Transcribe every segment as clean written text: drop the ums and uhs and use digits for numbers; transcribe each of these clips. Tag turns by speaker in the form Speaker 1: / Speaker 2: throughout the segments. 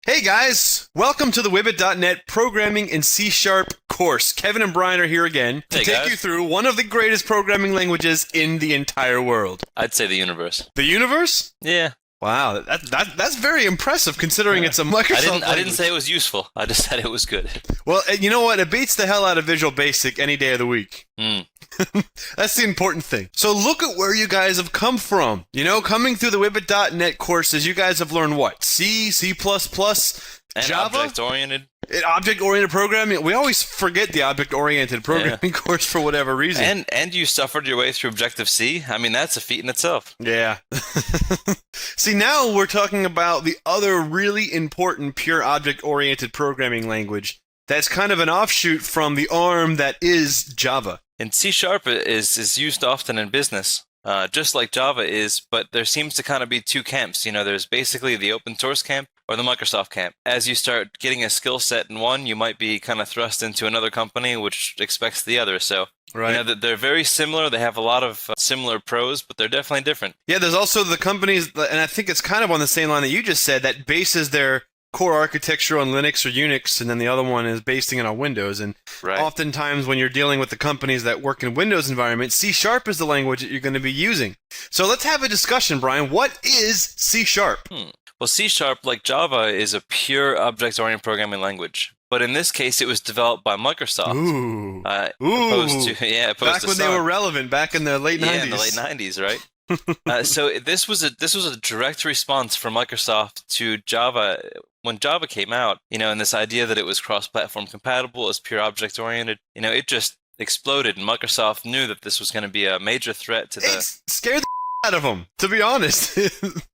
Speaker 1: Hey guys, welcome to the Wibbit.net Programming in C# course. Kevin and Brian are here again to take you through one of the greatest programming languages in the entire world.
Speaker 2: I'd say the universe.
Speaker 1: The universe?
Speaker 2: Yeah.
Speaker 1: Wow, that's very impressive considring it's a Microsoft language.
Speaker 2: I didn't say it was useful. I just said it was good.
Speaker 1: Well, you know what? It beats the hell out of Visual Basic any day of the week. That's the important thing. So look at where you guys have come from. You know, coming through the Wibbit.net courses, you guys have learned what? C, C++,
Speaker 2: and
Speaker 1: Java?
Speaker 2: Object-oriented.
Speaker 1: Object-oriented programming. We always forget the object-oriented programming course for whatever reason.
Speaker 2: And you suffered your way through Objective-C. I mean, that's a feat in itself.
Speaker 1: Yeah. See, now we're talking about the other really important pure object-oriented programming language that's kind of an offshoot from the ARM that is Java.
Speaker 2: And C# is used often in business, just like Java is, but there seems to kind of be two camps. You know, there's basically the open source camp or the Microsoft camp. As you start getting a skill set in one, you might be kind of thrust into another company which expects the other. So,
Speaker 1: right.
Speaker 2: You know, they're very similar. They have a lot of similar pros, but they're definitely different.
Speaker 1: Yeah, there's also the companies, and I think it's kind of on the same line that you just said, that bases their core architecture on Linux or Unix, and then the other one is basing it on Windows. And oftentimes when you're dealing with the companies that work in Windows environments, C# is the language that you're going to be using. So let's have a discussion, Brian. What is C#?
Speaker 2: Well, C#, like Java, is a pure object-oriented programming language. But in this case, it was developed by Microsoft.
Speaker 1: Ooh.
Speaker 2: Opposed to
Speaker 1: back when they were relevant, back in the late 90s.
Speaker 2: Yeah, in the late 90s, right? So this was a direct response from Microsoft to Java when Java came out. You know, and this idea that it was cross-platform compatible, as pure object-oriented. You know, it just exploded, and Microsoft knew that this was going to be a major threat to the.
Speaker 1: It scared the out of them, to be honest.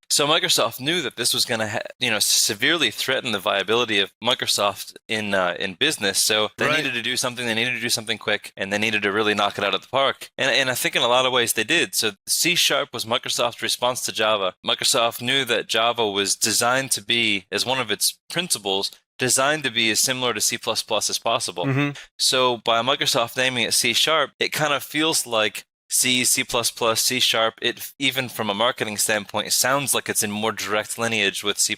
Speaker 2: So Microsoft knew that this was going to, severely threaten the viability of Microsoft in business. So they needed to do something. They needed to do something quick, and they needed to really knock it out of the park. And I think in a lot of ways they did. So C# was Microsoft's response to Java. Microsoft knew that Java was designed to be, as one of its principles, designed to be as similar to C++ as possible. So by Microsoft naming it C#, it kind of feels like C, C++, C#, it, even from a marketing standpoint, sounds like it's in more direct lineage with C++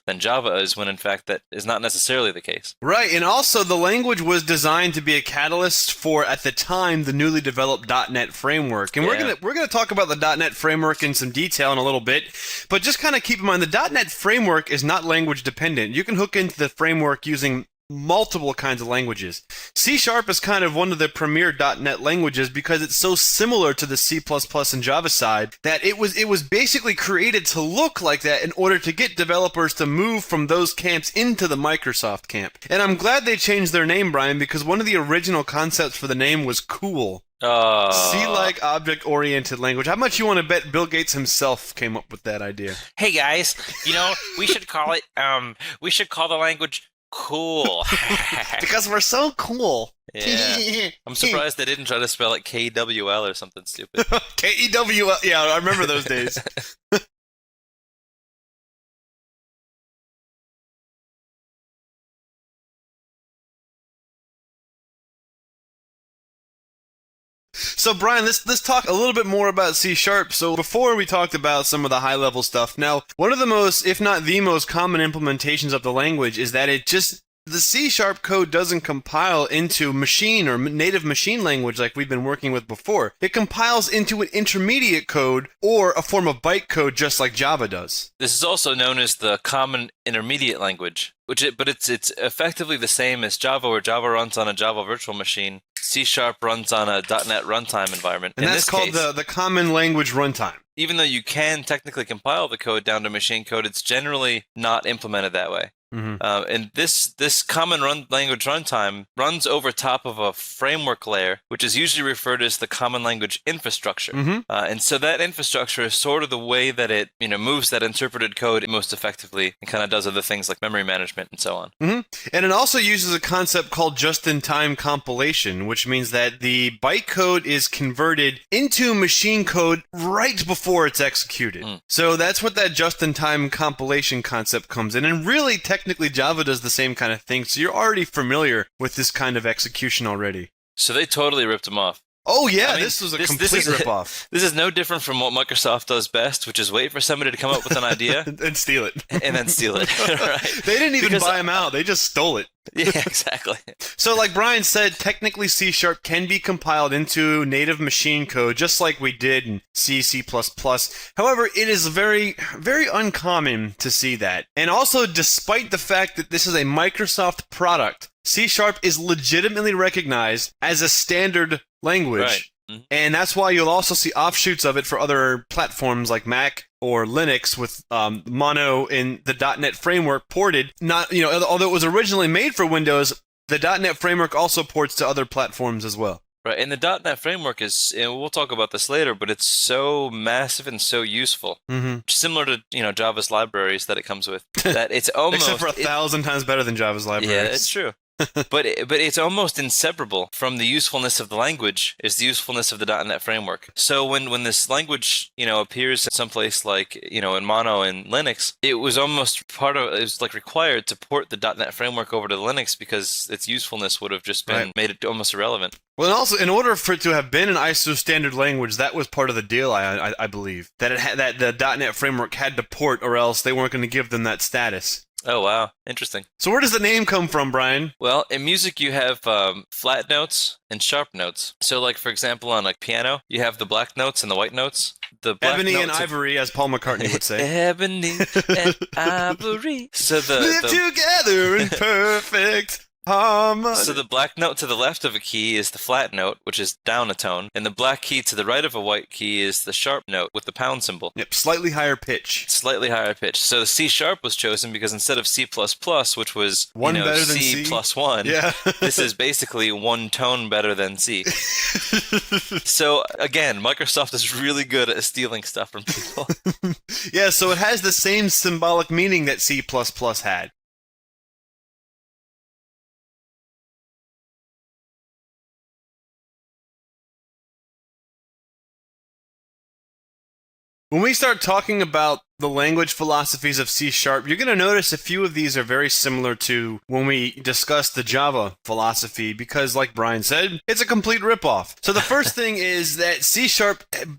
Speaker 2: than Java is, when in fact that is not necessarily the case.
Speaker 1: Right, and also the language was designed to be a catalyst for, at the time, the newly developed .NET framework. And we're gonna talk about the .NET framework in some detail in a little bit, but just kind of keep in mind the .NET framework is not language dependent. You can hook into the framework using multiple kinds of languages. C# is kind of one of the premier .NET languages because it's so similar to the C++ and Java side that it was basically created to look like that in order to get developers to move from those camps into the Microsoft camp. And I'm glad they changed their name, Brian, because one of the original concepts for the name was cool. C-like object-oriented language. How much you want to bet Bill Gates himself came up with that idea?
Speaker 3: Hey guys, we should call it, we should call the language cool.
Speaker 1: Because we're so cool.
Speaker 2: Yeah. I'm surprised they didn't try to spell it KWL or something stupid.
Speaker 1: KEWL. Yeah, I remember those days. So, Brian, let's talk a little bit more about C#. So, before we talked about some of the high-level stuff, now, one of the most, if not the most common implementations of the language is that the C# code doesn't compile into machine or native machine language like we've been working with before. It compiles into an intermediate code or a form of bytecode just like Java does.
Speaker 2: This is also known as the common intermediate language, but it's effectively the same as Java, where Java runs on a Java virtual machine. C# runs on a .NET runtime environment.
Speaker 1: And that's called the common language runtime.
Speaker 2: Even though you can technically compile the code down to machine code, it's generally not implemented that way. And this common language runtime runs over top of a framework layer, which is usually referred to as the common language infrastructure. And so that infrastructure is sort of the way that it moves that interpreted code most effectively and kind of does other things like memory management and so on.
Speaker 1: And it also uses a concept called just-in-time compilation, which means that the bytecode is converted into machine code right before it's executed. So that's what that just-in-time compilation concept comes in. And really, technically, Java does the same kind of thing, so you're already familiar with this kind of execution already.
Speaker 2: So they totally ripped them off.
Speaker 1: Oh yeah,
Speaker 2: I mean,
Speaker 1: this was a complete ripoff.
Speaker 2: This is no different from what Microsoft does best, which is wait for somebody to come up with an idea
Speaker 1: and steal it.
Speaker 2: And then steal it. Right?
Speaker 1: They didn't even buy them out. They just stole it.
Speaker 2: Yeah, exactly.
Speaker 1: So like Brian said, technically C# can be compiled into native machine code just like we did in C, C++. However, it is very, very uncommon to see that. And also, despite the fact that this is a Microsoft product, C# is legitimately recognized as a standard language.
Speaker 2: Right. Mm-hmm.
Speaker 1: And that's why you'll also see offshoots of it for other platforms like Mac or Linux with Mono in the .NET framework ported. Not, although it was originally made for Windows, the .NET framework also ports to other platforms as well.
Speaker 2: Right, and the .NET framework is, and we'll talk about this later, but it's so massive and so useful.
Speaker 1: Mm-hmm.
Speaker 2: Similar to Java's libraries that it comes with. That it's almost
Speaker 1: except for 1,000 times better than Java's libraries.
Speaker 2: Yeah, it's true. but it's almost inseparable from the usefulness of the language is the usefulness of the .NET framework. So when this language appears someplace like in Mono and Linux, it was almost it was like required to port the .NET framework over to Linux because its usefulness would have just been made it almost irrelevant.
Speaker 1: Well, and also, in order for it to have been an ISO standard language, that was part of the deal, I believe. That the .NET framework had to port, or else they weren't going to give them that status.
Speaker 2: Oh, wow. Interesting.
Speaker 1: So where does the name come from, Brian?
Speaker 2: Well, in music, you have flat notes and sharp notes. So, like, for example, on a piano, you have the black notes and the white notes. The black
Speaker 1: Ebony and
Speaker 2: notes
Speaker 1: ivory, as Paul McCartney would say.
Speaker 2: Ebony and ivory. So
Speaker 1: live together in perfect harmony.
Speaker 2: So the black note to the left of a key is the flat note, which is down a tone, and the black key to the right of a white key is the sharp note with the pound symbol.
Speaker 1: Yep, slightly higher pitch.
Speaker 2: Slightly higher pitch. So the C# was chosen because instead of C++, which was
Speaker 1: one better than
Speaker 2: C plus 1,
Speaker 1: yeah.
Speaker 2: this is basically one tone better than C. So again, Microsoft is really good at stealing stuff from people.
Speaker 1: Yeah, so it has the same symbolic meaning that C++ had. When we start talking about the language philosophies of C#, you're going to notice a few of these are very similar to when we discussed the Java philosophy because, like Brian said, it's a complete ripoff. So the first thing is that C#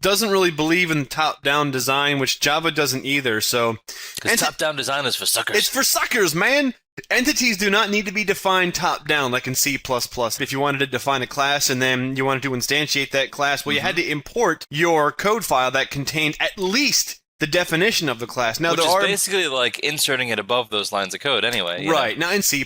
Speaker 1: doesn't really believe in top-down design, which Java doesn't either. So,
Speaker 2: because top-down design is for suckers.
Speaker 1: It's for suckers, man! Entities do not need to be defined top-down like in C++. If you wanted to define a class and then you wanted to instantiate that class, well, you had to import your code file that contained at least the definition of the class. Now,
Speaker 2: which is basically like inserting it above those lines of code anyway.
Speaker 1: Right. Now, in C++,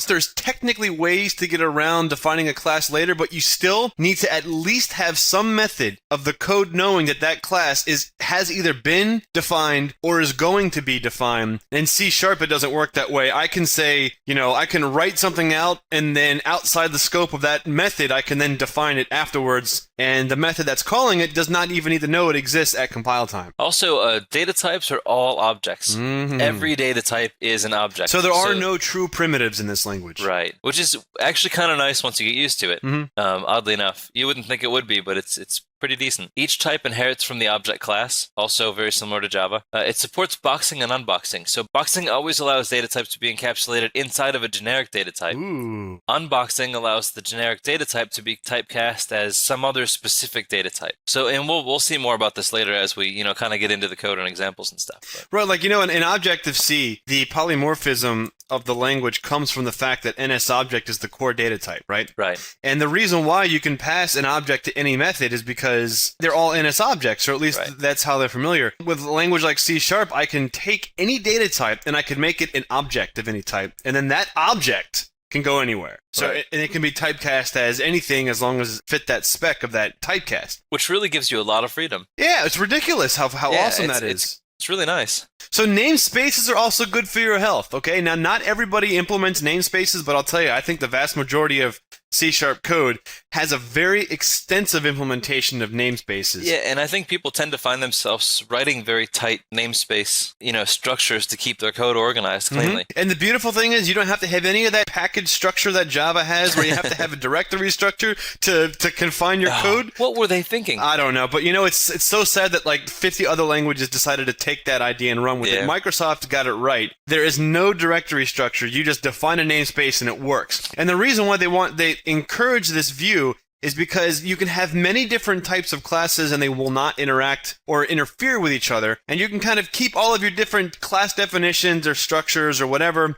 Speaker 1: there's technically ways to get around defining a class later, but you still need to at least have some method of the code knowing that that class has either been defined or is going to be defined. In C#, it doesn't work that way. I can say, I can write something out, and then outside the scope of that method, I can then define it afterwards, and the method that's calling it does not even need to know it exists at compile time.
Speaker 2: Also, data types are all objects. Mm-hmm. Every data type is an object.
Speaker 1: So there are no true primitives in this language.
Speaker 2: Right. Which is actually kind of nice once you get used to it. Mm-hmm. Oddly enough. You wouldn't think it would be, but it's pretty decent. Each type inherits from the object class, also very similar to Java. It supports boxing and unboxing. So boxing always allows data types to be encapsulated inside of a generic data type.
Speaker 1: Ooh.
Speaker 2: Unboxing allows the generic data type to be typecast as some other specific data type. So, and we'll see more about this later as we, kind of get into the code and examples and stuff. But.
Speaker 1: Right, like, in Objective-C, the polymorphism of the language comes from the fact that NSObject is the core data type, right?
Speaker 2: Right.
Speaker 1: And the reason why you can pass an object to any method is because they're all NSObjects, or at least that's how they're familiar. With a language like C#, I can take any data type and I can make it an object of any type, and then that object can go anywhere. So it can be typecast as anything as long as it fit that spec of that typecast.
Speaker 2: Which really gives you a lot of freedom.
Speaker 1: Yeah, it's ridiculous how awesome that is.
Speaker 2: It's really nice.
Speaker 1: So namespaces are also good for your health, okay? Now, not everybody implements namespaces, but I'll tell you, I think the vast majority of C# code has a very extensive implementation of namespaces.
Speaker 2: Yeah, and I think people tend to find themselves writing very tight namespace, structures to keep their code organized cleanly.
Speaker 1: Mm-hmm. And the beautiful thing is you don't have to have any of that package structure that Java has where you have to have a directory structure to confine your code.
Speaker 2: What were they thinking?
Speaker 1: I don't know, but it's so sad that like 50 other languages decided to take that idea and run with it. Microsoft got it right. There is no directory structure. You just define a namespace and it works. And the reason why they encourage this view is because you can have many different types of classes and they will not interact or interfere with each other. And you can kind of keep all of your different class definitions or structures or whatever,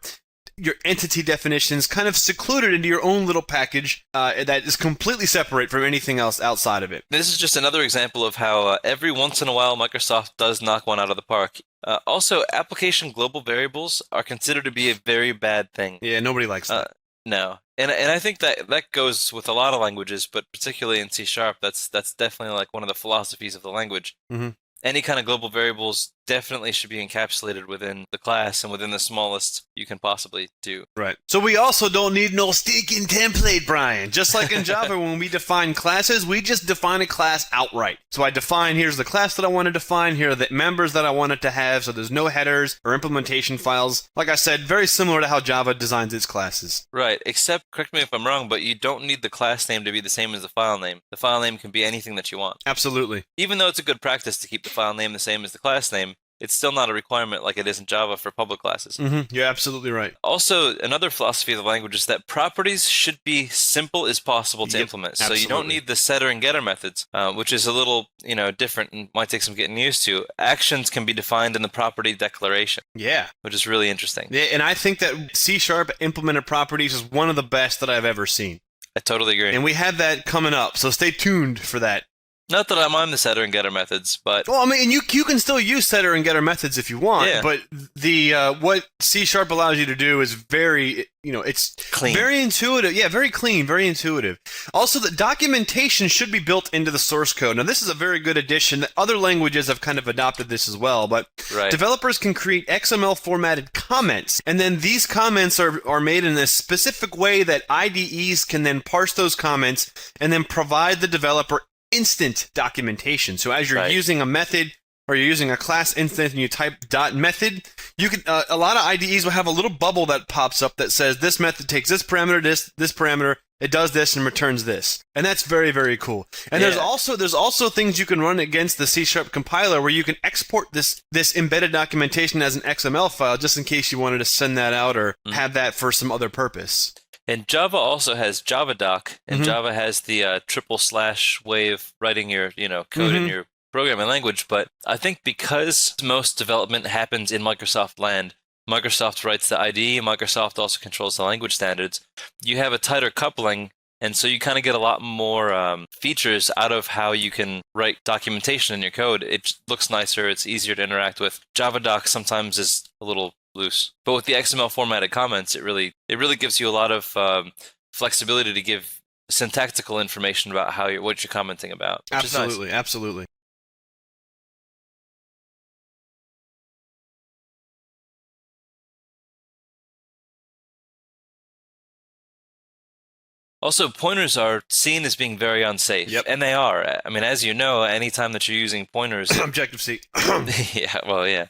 Speaker 1: your entity definitions, kind of secluded into your own little package that is completely separate from anything else outside of it.
Speaker 2: This is just another example of how every once in a while Microsoft does knock one out of the park. Also, application global variables are considered to be a very bad thing.
Speaker 1: Yeah, nobody likes that.
Speaker 2: No. And I think that goes with a lot of languages, but particularly in C#, that's definitely like one of the philosophies of the language.
Speaker 1: Mm-hmm.
Speaker 2: Any kind of global variables definitely should be encapsulated within the class and within the smallest you can possibly do.
Speaker 1: Right. So we also don't need no stinking template, Brian. Just like in Java, when we define classes, we just define a class outright. So I define, here's the class that I want to define, here are the members that I want it to have, so there's no headers or implementation files. Like I said, very similar to how Java designs its classes.
Speaker 2: Right, except, correct me if I'm wrong, but you don't need the class name to be the same as the file name. The file name can be anything that you want.
Speaker 1: Absolutely.
Speaker 2: Even though it's a good practice to keep the file name the same as the class name, it's still not a requirement like it is in Java for public classes.
Speaker 1: Mm-hmm. You're absolutely right.
Speaker 2: Also, another philosophy of the language is that properties should be simple as possible to implement. So
Speaker 1: absolutely.
Speaker 2: you don't need the setter and getter methods, which is a little, different and might take some getting used to. Actions can be defined in the property declaration.
Speaker 1: Yeah.
Speaker 2: Which is really interesting.
Speaker 1: Yeah, and I think that C# implemented properties is one of the best that I've ever seen.
Speaker 2: I totally agree.
Speaker 1: And we have that coming up, so stay tuned for that.
Speaker 2: Not that I mind the setter and getter methods, but...
Speaker 1: Well, I mean, you can still use setter and getter methods if you want,
Speaker 2: yeah.
Speaker 1: But the what C# allows you to do is very, it's
Speaker 2: clean.
Speaker 1: Very intuitive. Yeah, very clean, very intuitive. Also, the documentation should be built into the source code. Now, this is a very good addition. Other languages have kind of adopted this as well, but developers can create XML formatted comments, and then these comments are made in a specific way that IDEs can then parse those comments and then provide the developer instant documentation. So as you're using a method or you're using a class instance and you type .method, you can a lot of IDEs will have a little bubble that pops up that says this method takes this parameter, this parameter, it does this and returns this. And that's very, very cool. And there's also things you can run against the C# compiler where you can export this embedded documentation as an XML file just in case you wanted to send that out or have that for some other purpose.
Speaker 2: And Java also has JavaDoc, and Java has the / way of writing your code in your programming language. But I think because most development happens in Microsoft land, Microsoft writes the IDE, Microsoft also controls the language standards, you have a tighter coupling, and so you kind of get a lot more features out of how you can write documentation in your code. It looks nicer, it's easier to interact with. JavaDoc sometimes is a little loose, but with the XML formatted comments, it really gives you a lot of flexibility to give syntactical information about what you're commenting about.
Speaker 1: Absolutely,
Speaker 2: nice.
Speaker 1: Absolutely.
Speaker 2: Also, pointers are seen as being very unsafe, and they are. I mean, as you know, anytime that you're using pointers...
Speaker 1: Objective-C.
Speaker 2: yeah.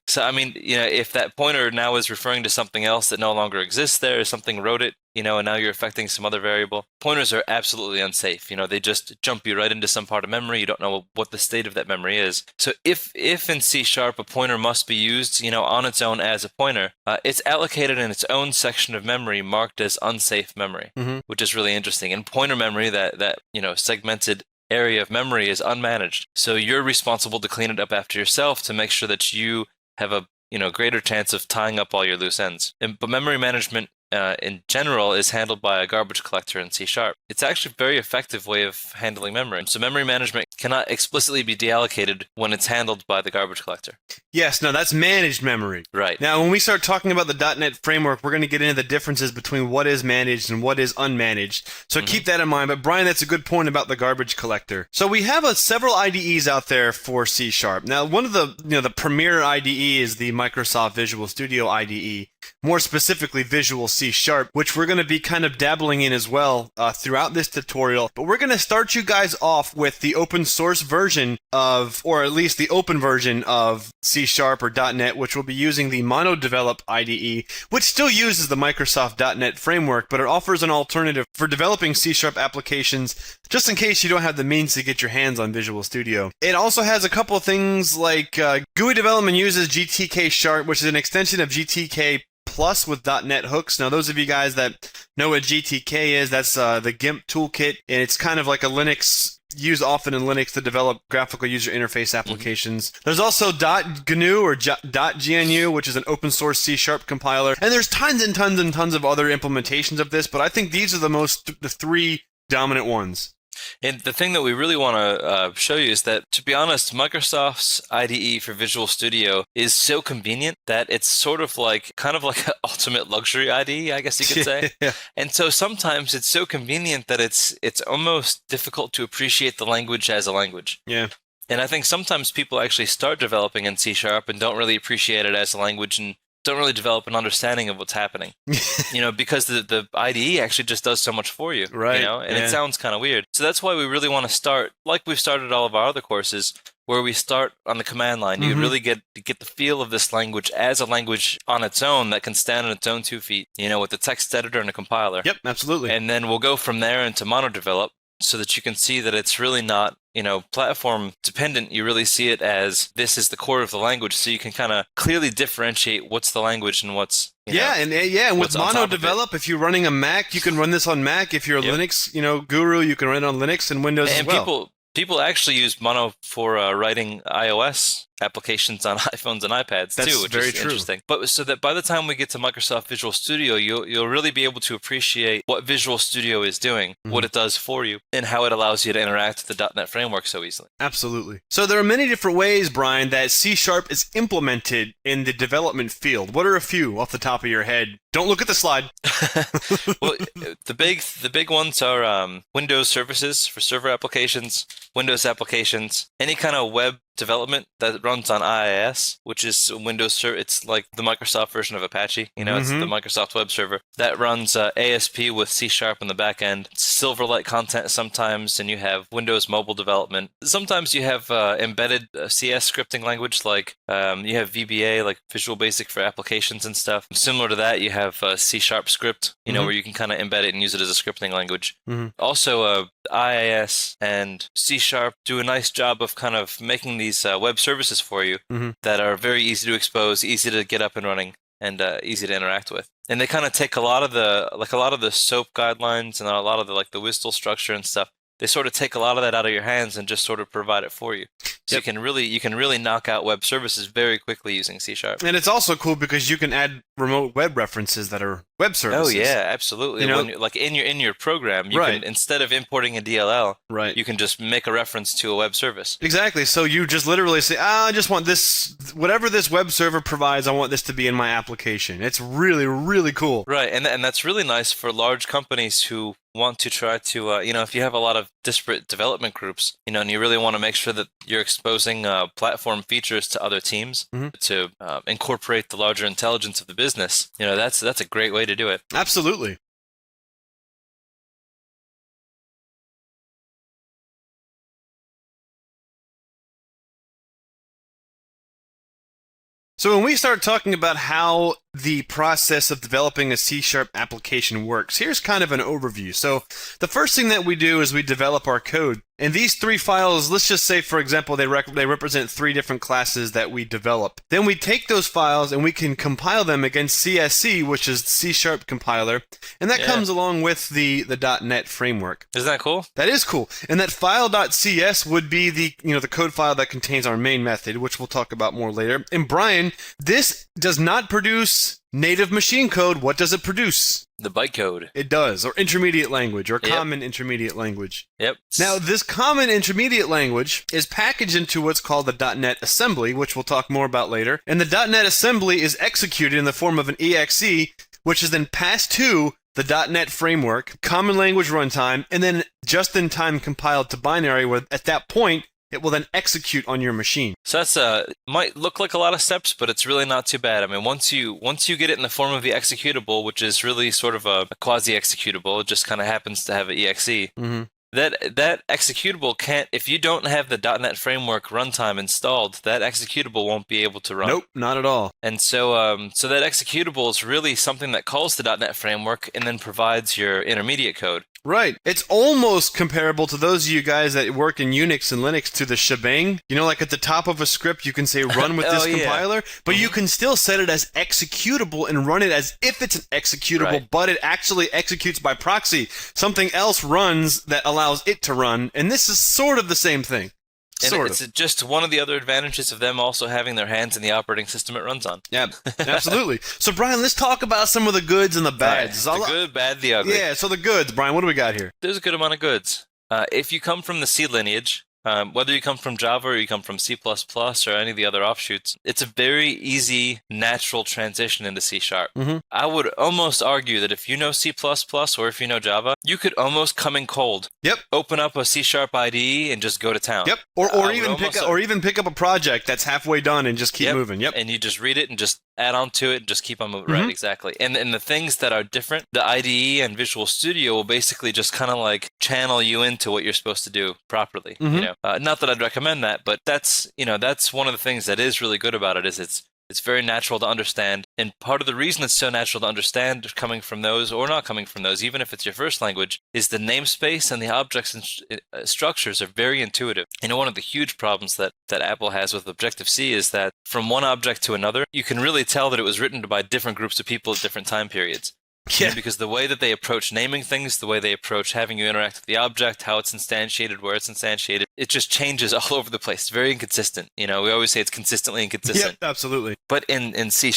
Speaker 2: So, I mean, if that pointer now is referring to something else that no longer exists there, or something wrote it, and now you're affecting some other variable, pointers are absolutely unsafe. They just jump you right into some part of memory. You don't know what the state of that memory is. So if in C# a pointer must be used, on its own as a pointer, it's allocated in its own section of memory marked as unsafe memory, which is really interesting. And pointer memory, that segmented area of memory, is unmanaged. So you're responsible to clean it up after yourself to make sure that you have a greater chance of tying up all your loose ends. But memory management in general is handled by a garbage collector in C#. It's actually a very effective way of handling memory. So memory management cannot explicitly be deallocated when it's handled by the garbage collector.
Speaker 1: Yes, no, that's managed memory.
Speaker 2: Right.
Speaker 1: Now, when we start talking about the .NET framework, we're going to get into the differences between what is managed and what is unmanaged. So keep that in mind. But Brian, that's a good point about the garbage collector. So we have several IDEs out there for C#. Now, one of the premier IDE is the Microsoft Visual Studio IDE. More specifically, Visual C#, which we're going to be kind of dabbling in as well throughout this tutorial. But we're going to start you guys off with the open source version of, or at least the open version of C# or .NET, which will be using the MonoDevelop IDE, which still uses the Microsoft .NET framework, but it offers an alternative for developing C# applications, just in case you don't have the means to get your hands on Visual Studio. It also has a couple of things like GUI development uses GTK Sharp, which is an extension of GTK Plus with .NET hooks. Now, those of you guys that know what GTK is, that's the GIMP toolkit, and it's kind of like a Linux, used often in Linux to develop graphical user interface applications. There's also .gnu or .gnu, which is an open source C# compiler, and there's tons and tons and tons of other implementations of this, but I think these are the three dominant ones.
Speaker 2: And the thing that we really want to show you is that, to be honest, Microsoft's IDE for Visual Studio is so convenient that it's sort of like, kind of like an ultimate luxury IDE, I guess you could say.
Speaker 1: Yeah.
Speaker 2: And so sometimes it's so convenient that it's almost difficult to appreciate the language as a language.
Speaker 1: Yeah.
Speaker 2: And I think sometimes people actually start developing in C# and don't really appreciate it as a language and don't really develop an understanding of what's happening, because the IDE actually just does so much for you,
Speaker 1: right?
Speaker 2: And it sounds kind of weird. So that's why we really want to start, like we've started all of our other courses, where we start on the command line. You really get the feel of this language as a language on its own that can stand on its own 2 feet, with a text editor and a compiler.
Speaker 1: Yep, absolutely.
Speaker 2: And then we'll go from there into mono-develop so that you can see that it's really not platform dependent. You really see it as this is the core of the language, so you can kind of clearly differentiate what's the language and what's
Speaker 1: and with mono develop, if you're running a Mac, you can run this on Mac. If you're a Linux guru, you can run it on Linux and Windows as well.
Speaker 2: People actually use mono for writing iOS applications on iPhones and iPads too, which is interesting. But so that by the time we get to Microsoft Visual Studio, you'll really be able to appreciate what Visual Studio is doing, what it does for you, and how it allows you to interact with the .NET framework so easily. Absolutely.
Speaker 1: So there are many different ways, Brian, that C# is implemented in the development field. What are a few off the top of your head? Don't look at the slide.
Speaker 2: Well, the big ones are Windows services for server applications, Windows applications, any kind of web development that runs on IIS, which is Windows server. It's like the Microsoft version of Apache. It's the Microsoft web server that runs ASP with C# in the back end. Silverlight content sometimes, and you have Windows mobile development. Sometimes you have embedded CS scripting language, like you have VBA, like Visual Basic for applications and stuff. Similar to that, you have C# script, where you can kind of embed it and use it as a scripting language. Also, IIS and C# do a nice job of kind of making these web services for you that are very easy to expose, easy to get up and running, and easy to interact with. And they kind of take a lot of the SOAP guidelines and a lot of the WSDL structure and stuff. They sort of take a lot of that out of your hands and just sort of provide it for you. So you can really knock out web services very quickly using C#.
Speaker 1: And it's also cool because you can add remote web references that are web services.
Speaker 2: Oh yeah, absolutely. Like in your program, you can, instead of importing a DLL, you can just make a reference to a web service.
Speaker 1: Exactly. So you just literally say, I just want this, whatever this web server provides, I want this to be in my application. It's really, really cool.
Speaker 2: Right, and that's really nice for large companies who want to try to, if you have a lot of disparate development groups, and you really want to make sure that you're exposing platform features to other teams to incorporate the larger intelligence of the business, that's a great way to do it.
Speaker 1: Absolutely. So when we start talking about how the process of developing a C# application works, here's kind of an overview. So the first thing that we do is we develop our code. And these three files, let's just say, for example, they represent three different classes that we develop. Then we take those files and we can compile them against CSC, which is C# compiler, and that comes along with the .NET framework.
Speaker 2: Isn't that cool?
Speaker 1: That is cool. And that file.cs would be the code file that contains our main method, which we'll talk about more later. And Brian, this does not produce native machine code. What does it produce?
Speaker 2: The bytecode.
Speaker 1: It does, or intermediate language, or common intermediate language.
Speaker 2: Yep.
Speaker 1: Now, this common intermediate language is packaged into what's called the .NET assembly, which we'll talk more about later. And the .NET assembly is executed in the form of an exe, which is then passed to the .NET framework, common language runtime, and then just-in-time compiled to binary, where at that point, it will then execute on your machine.
Speaker 2: So that's might look like a lot of steps, but it's really not too bad. I mean, once you get it in the form of the executable, which is really sort of a quasi-executable, it just kind of happens to have an exe. That executable can't, if you don't have the .NET Framework runtime installed, that executable won't be able to run.
Speaker 1: Nope, not at all.
Speaker 2: And so so that executable is really something that calls the .NET Framework and then provides your intermediate code.
Speaker 1: Right. It's almost comparable to those of you guys that work in Unix and Linux to the shebang. You know, like at the top of a script, you can say run with this compiler, but you can still set it as executable and run it as if it's an executable, but it actually executes by proxy. Something else runs that allows it to run, and this is sort of the same thing.
Speaker 2: And it's just one of the other advantages of them also having their hands in the operating system it runs on.
Speaker 1: Yeah, absolutely. So, Brian, let's talk about some of the goods and the bads.
Speaker 2: Right. The good, bad, the ugly.
Speaker 1: Yeah, so the goods. Brian, what do we got here?
Speaker 2: There's a good amount of goods. If you come from the C lineage, whether you come from Java or you come from C++ or any of the other offshoots, it's a very easy, natural transition into C#. I would almost argue that if you know C++ or if you know Java, you could almost come in cold.
Speaker 1: Yep.
Speaker 2: Open up a C# IDE and just go to town.
Speaker 1: Yep. Or even pick up a project that's halfway done and just keep moving. Yep.
Speaker 2: And you just read it and just add on to it and just keep on moving. Right, exactly. And the things that are different, the IDE and Visual Studio will basically just kind of like channel you into what you're supposed to do properly. You know, not that I'd recommend that, but that's one of the things that is really good about it is it's very natural to understand. And part of the reason it's so natural to understand coming from those or not coming from those, even if it's your first language, is the namespace and the objects and structures are very intuitive. And one of the huge problems that Apple has with Objective-C is that from one object to another, you can really tell that it was written by different groups of people at different time periods. Yeah, because the way that they approach naming things, the way they approach having you interact with the object, how it's instantiated, where it's instantiated, it just changes all over the place. It's very inconsistent. You know, we always say it's consistently inconsistent.
Speaker 1: Yeah, absolutely.
Speaker 2: But in C#,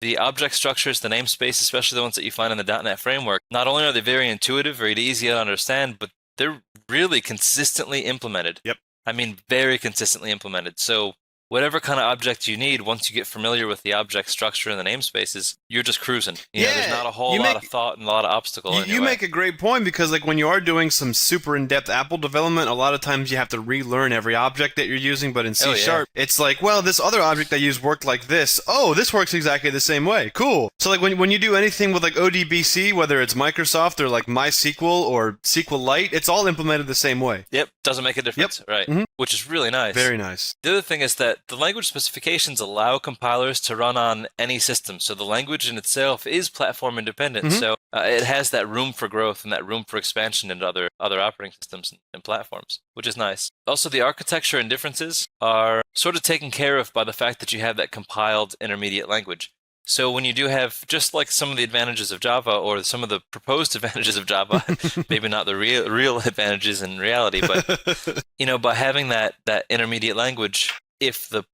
Speaker 2: the object structures, the namespace, especially the ones that you find in the .NET framework, not only are they very intuitive, very easy to understand, but they're really consistently implemented.
Speaker 1: Yep.
Speaker 2: I mean, very consistently implemented. So whatever kind of object you need, once you get familiar with the object structure and the namespaces, you're just cruising. You know, there's not a whole lot of thought and a lot of obstacle in your way.
Speaker 1: You make a great point because, like, when you are doing some super in-depth Apple development, a lot of times you have to relearn every object that you're using. But in C#, it's like, well, this other object I used worked like this. Oh, this works exactly the same way. Cool. So, like, when you do anything with like ODBC, whether it's Microsoft or like MySQL or SQLite, it's all implemented the same way.
Speaker 2: Yep, doesn't make a difference. Right. Which is really nice.
Speaker 1: Very nice.
Speaker 2: The other thing is that the language specifications allow compilers to run on any system. So the language in itself is platform independent. So it has that room for growth and that room for expansion into other operating systems and platforms, which is nice. Also, the architecture and differences are sort of taken care of by the fact that you have that compiled intermediate language. So when you do have, just like some of the advantages of Java or some of the proposed advantages of Java, maybe not the real advantages in reality, but you know, by having that intermediate language, if the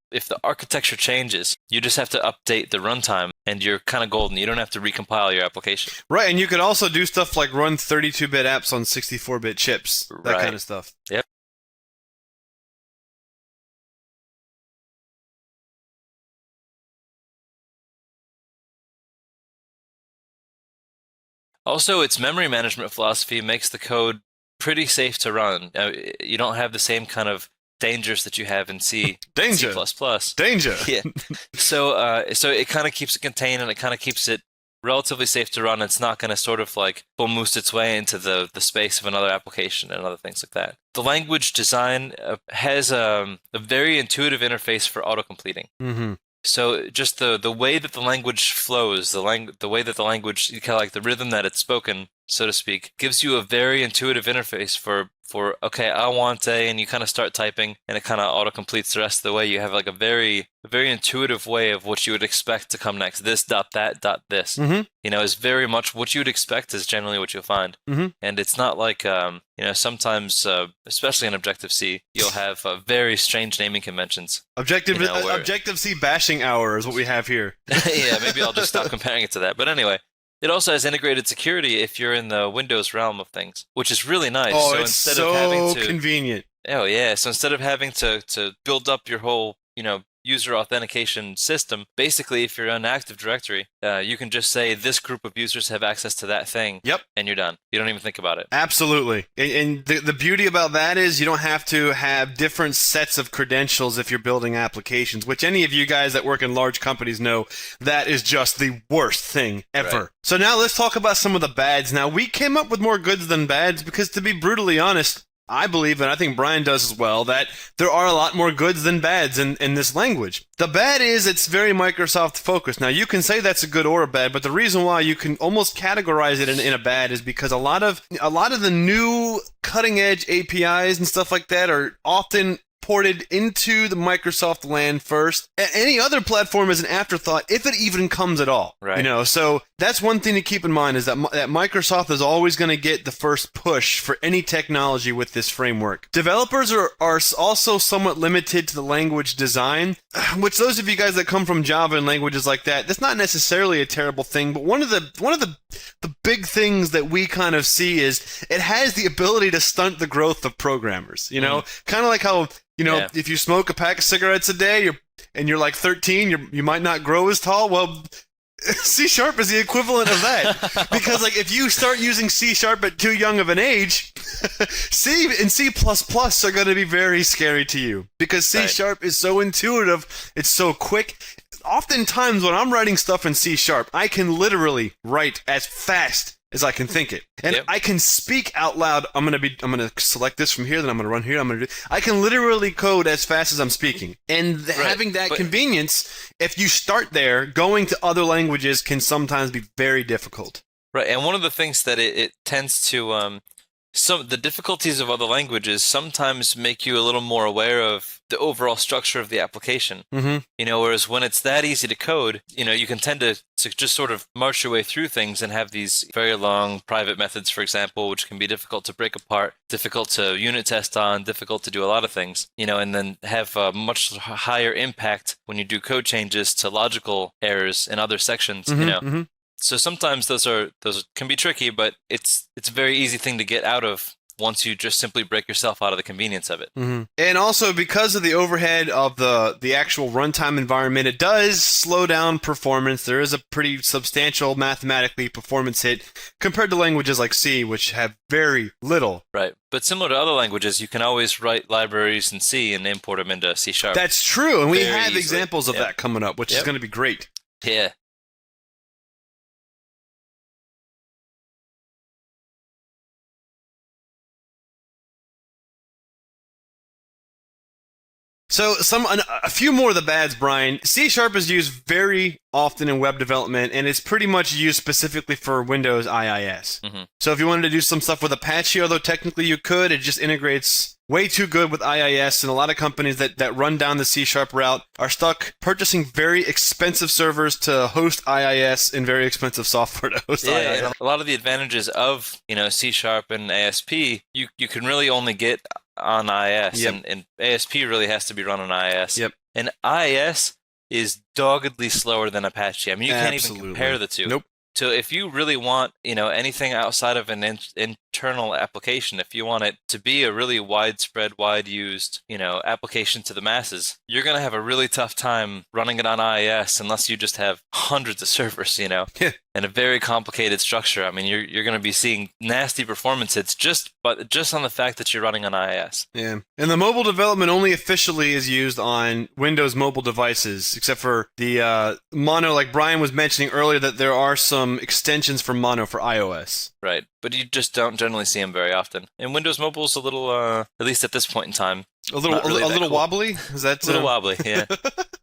Speaker 2: architecture changes, you just have to update the runtime and you're kind of golden. You don't have to recompile your application.
Speaker 1: Right, and you could also do stuff like run 32-bit apps on 64-bit chips, that kind of stuff.
Speaker 2: Yep. Also, its memory management philosophy makes the code pretty safe to run. You don't have the same kind of dangers that you have in C.
Speaker 1: Danger.
Speaker 2: C++.
Speaker 1: Danger.
Speaker 2: Yeah. So it kind of keeps it contained and it kind of keeps it relatively safe to run. It's not going to sort of like boost its way into the space of another application and other things like that. The language design has a very intuitive interface for auto-completing. So just the way that the language flows, the way that the language, kind of like the rhythm that it's spoken, so to speak, gives you a very intuitive interface for okay, I want a, and you kind of start typing, and it kind of auto-completes the rest of the way. You have like a very intuitive way of what you would expect to come next. This dot that dot this, you know, is very much what you would expect is generally what you'll find. And it's not like you know, sometimes, especially in Objective-C, you'll have very strange naming conventions.
Speaker 1: Objective-C bashing hour is what we have here.
Speaker 2: Yeah, maybe I'll just stop comparing it to that. But anyway. It also has integrated security if you're in the Windows realm of things, which is really nice.
Speaker 1: Oh,
Speaker 2: so
Speaker 1: it's
Speaker 2: instead
Speaker 1: so
Speaker 2: of having to,
Speaker 1: convenient.
Speaker 2: Oh, yeah. So instead of having to build up your whole, you know, user authentication system, basically, if you're in an Active Directory, you can just say this group of users have access to that thing.
Speaker 1: Yep.
Speaker 2: And you're done. You don't even think about it.
Speaker 1: Absolutely. And the beauty about that is you don't have to have different sets of credentials if you're building applications, which any of you guys that work in large companies know that is just the worst thing ever. Right. So now let's talk about some of the bads. Now, we came up with more goods than bads because, to be brutally honest, I believe, and I think Brian does as well, that there are a lot more goods than bads in this language. The bad is it's very Microsoft focused. Now, you can say that's a good or a bad, but the reason why you can almost categorize it in a bad is because a lot of the new cutting edge APIs and stuff like that are often ported into the Microsoft land first. Any other platform is an afterthought, if it even comes at all.
Speaker 2: Right.
Speaker 1: You know, so that's one thing to keep in mind, is that Microsoft is always going to get the first push for any technology with this framework. Developers are also somewhat limited to the language design, which those of you guys that come from Java and languages like that, that's not necessarily a terrible thing, but one of the big things that we kind of see is it has the ability to stunt the growth of programmers. You know, kind of like how, you know, if you smoke a pack of cigarettes a day, you're like 13, you might not grow as tall. Well, C# is the equivalent of that, because like if you start using C# at too young of an age, C and C++ are going to be very scary to you, because C# is so intuitive, it's so quick. Oftentimes when I'm writing stuff in C#, I can literally write as fast as I can think it, and I can speak out loud. I'm gonna select this from here, then I'm gonna run here. I can literally code as fast as I'm speaking, and having that convenience, if you start there, going to other languages can sometimes be very difficult.
Speaker 2: Right, and one of the things that it tends to the difficulties of other languages sometimes make you a little more aware of the overall structure of the application. You know, whereas when it's that easy to code, you know, you can tend to just sort of march your way through things and have these very long private methods, for example, which can be difficult to break apart, difficult to unit test on, difficult to do a lot of things, you know, and then have a much higher impact when you do code changes to logical errors in other sections, you know. So sometimes those can be tricky, but it's a very easy thing to get out of once you just simply break yourself out of the convenience of it.
Speaker 1: And also, because of the overhead of the actual runtime environment, it does slow down performance. There is a pretty substantial mathematically performance hit compared to languages like C, which have very little.
Speaker 2: Right. But similar to other languages, you can always write libraries in C and import them into C#.
Speaker 1: That's true, and we
Speaker 2: Very
Speaker 1: have
Speaker 2: easily.
Speaker 1: examples of that coming up, which is going to be great.
Speaker 2: Yeah.
Speaker 1: So a few more of the bads, Brian. C# is used very often in web development, and it's pretty much used specifically for Windows IIS. So if you wanted to do some stuff with Apache, although technically you could, it just integrates way too good with IIS, and a lot of companies that run down the C# route are stuck purchasing very expensive servers to host IIS and very expensive software to host IIS.
Speaker 2: And a lot of the advantages of, you know, C# and ASP, you can really only get on IIS, and ASP really has to be run on IIS. And IIS is doggedly slower than Apache. I mean, you can't even compare the two. So if you really want, you know, anything outside of an internal application, if you want it to be a really widespread, wide-used, you know, application to the masses, you're going to have a really tough time running it on IIS unless you just have hundreds of servers, you know, and a very complicated structure. I mean, you're going to be seeing nasty performance hits just on the fact that you're running on IIS.
Speaker 1: Yeah, and the mobile development only officially is used on Windows mobile devices, except for the Mono, like Brian was mentioning earlier, that there are some extensions for Mono for iOS.
Speaker 2: Right, but you just don't generally see them very often. And Windows Mobile is a little, at least at this point in time,
Speaker 1: a little wobbly. Is that
Speaker 2: a little wobbly? Yeah.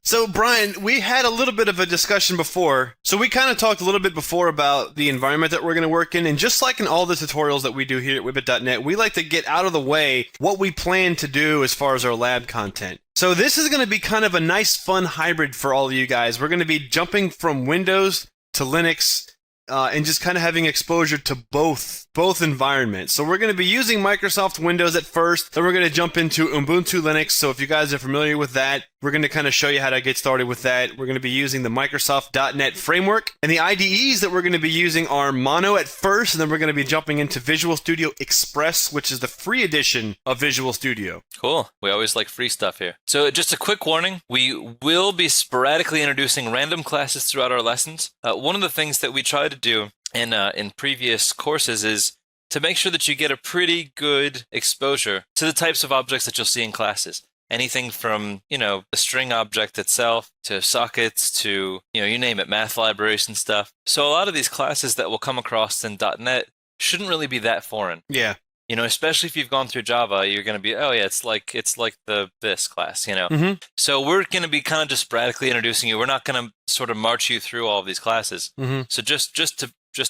Speaker 1: So, Brian, we had a little bit of a discussion before. So we kind of talked a little bit before about the environment that we're going to work in, and just like in all the tutorials that we do here at Whippet.net, we like to get out of the way what we plan to do as far as our lab content. So this is going to be kind of a nice, fun hybrid for all of you guys. We're going to be jumping from Windows to Linux, and just kind of having exposure to both environments. So we're going to be using Microsoft Windows at first, then we're going to jump into Ubuntu Linux. So if you guys are familiar with that, we're going to kind of show you how to get started with that. We're going to be using the Microsoft .NET framework, and the IDEs that we're going to be using are Mono at first, and then we're going to be jumping into Visual Studio Express, which is the free edition of Visual Studio.
Speaker 2: Cool. We always like free stuff here. So just a quick warning, we will be sporadically introducing random classes throughout our lessons. One of the things that we try to do in previous courses is to make sure that you get a pretty good exposure to the types of objects that you'll see in classes. Anything from, you know, the string object itself to sockets to, you know, you name it, math libraries and stuff. So a lot of these classes that we'll come across in .NET shouldn't really be that foreign.
Speaker 1: Yeah.
Speaker 2: especially if you've gone through Java, you're going to be, oh yeah, it's like this class,
Speaker 1: Mm-hmm.
Speaker 2: So we're going to be kind of just sporadically introducing you. We're not going to sort of march you through all of these classes.
Speaker 1: Mm-hmm.
Speaker 2: So just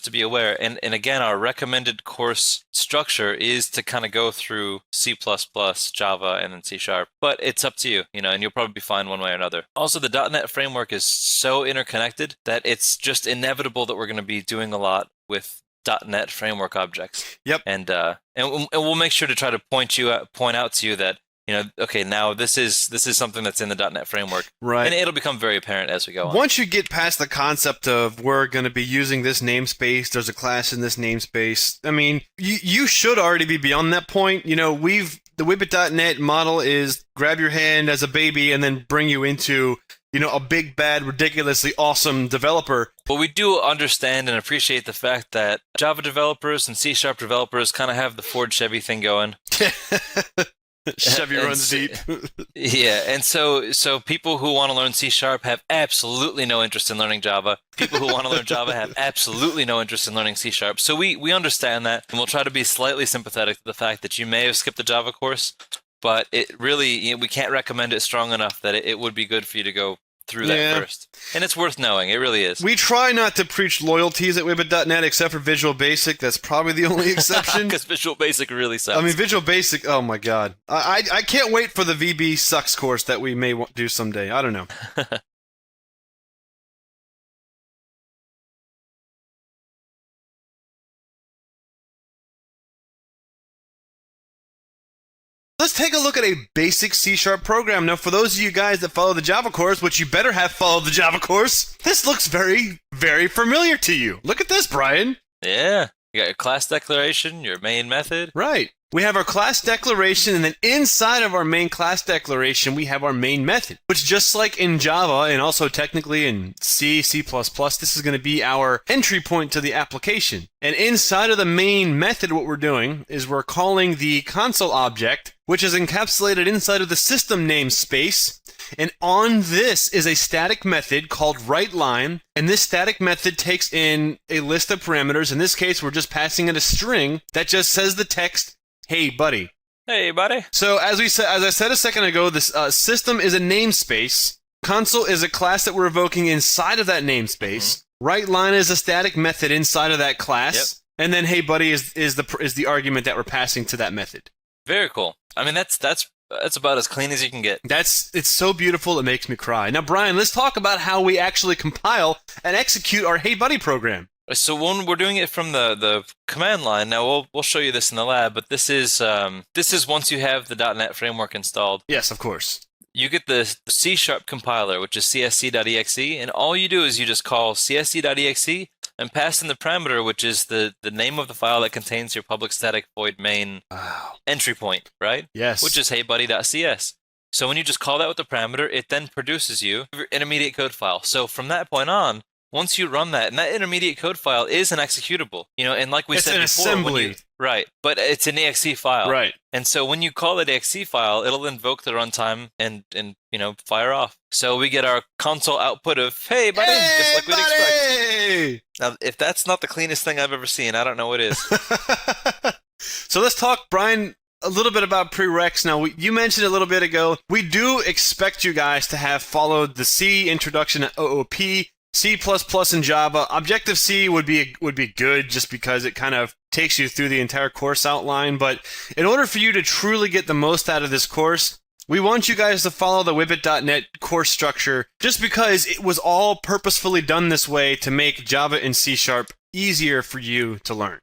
Speaker 2: to be aware, and again, our recommended course structure is to kind of go through C++, Java, and then C#. But it's up to you, and you'll probably be fine one way or another. Also, the .NET framework is so interconnected that it's just inevitable that we're going to be doing a lot with .NET framework objects.
Speaker 1: Yep.
Speaker 2: And we'll make sure to try to point out to you that okay, now this is something that's in the .NET framework.
Speaker 1: Right.
Speaker 2: And it'll become very apparent as we go on.
Speaker 1: Once you get past the concept of we're going to be using this namespace, there's a class in this namespace, I mean, you should already be beyond that point. The Whippet.NET model is grab your hand as a baby and then bring you into a big, bad, ridiculously awesome developer.
Speaker 2: But we do understand and appreciate the fact that Java developers and C# developers kind of have the Ford Chevy thing going.
Speaker 1: Chevy runs deep.
Speaker 2: Yeah, and so people who want to learn C# have absolutely no interest in learning Java. People who want to learn Java have absolutely no interest in learning C#. So we understand that, and we'll try to be slightly sympathetic to the fact that you may have skipped the Java course, but it really, we can't recommend it strong enough that it would be good for you to go through that first. And it's worth knowing. It really is.
Speaker 1: We try not to preach loyalties at Whippet.NET except for Visual Basic. That's probably the only exception.
Speaker 2: Because Visual Basic really sucks.
Speaker 1: I mean, Visual Basic, oh my god. I can't wait for the VB Sucks course that we may do someday. I don't know. Let's take a look at a basic C# program. Now, for those of you guys that follow the Java course, which you better have followed the Java course, this looks very, very familiar to you. Look at this, Brian.
Speaker 2: Yeah. You got your class declaration, your main method.
Speaker 1: Right. We have our class declaration, and then inside of our main class declaration, we have our main method, which just like in Java, and also technically in C, C++, this is going to be our entry point to the application. And inside of the main method, what we're doing is we're calling the console object, which is encapsulated inside of the system namespace. And on this is a static method called writeLine, and this static method takes in a list of parameters. In this case, we're just passing in a string that just says the text, "Hey, buddy."
Speaker 2: Hey, buddy.
Speaker 1: So as I said a second ago, this system is a namespace. Console is a class that we're evoking inside of that namespace. writeLine is a static method inside of that class.
Speaker 2: Yep.
Speaker 1: And then "Hey, buddy" is the argument that we're passing to that method.
Speaker 2: Very cool. I mean, that's about as clean as you can get.
Speaker 1: It's so beautiful it makes me cry. Now, Brian, let's talk about how we actually compile and execute our "Hey, buddy" program.
Speaker 2: So when we're doing it from the command line, now we'll show you this in the lab, but this is once you have the .NET framework installed.
Speaker 1: Yes, of course.
Speaker 2: You get the C# compiler, which is csc.exe, and all you do is you just call csc.exe and pass in the parameter, which is the name of the file that contains your public static void main entry point, right?
Speaker 1: Yes.
Speaker 2: Which is heybuddy.cs. So when you just call that with the parameter, it then produces you your intermediate code file. So from that point on, once you run that, and that intermediate code file is an executable, and like we said before,
Speaker 1: it's an assembly.
Speaker 2: Right, but it's an exe file.
Speaker 1: Right.
Speaker 2: And so when you call that exe file, it'll invoke the runtime and fire off. So we get our console output of "Hey, buddy," just like we'd expect. Now, if that's not the cleanest thing I've ever seen, I don't know what is.
Speaker 1: So let's talk, Brian, a little bit about prereqs. Now, you mentioned a little bit ago, we do expect you guys to have followed the C introduction at OOP, C++ and Java. Objective-C would be good just because it kind of takes you through the entire course outline. But in order for you to truly get the most out of this course, we want you guys to follow the Whippet.NET course structure just because it was all purposefully done this way to make Java and C# easier for you to learn.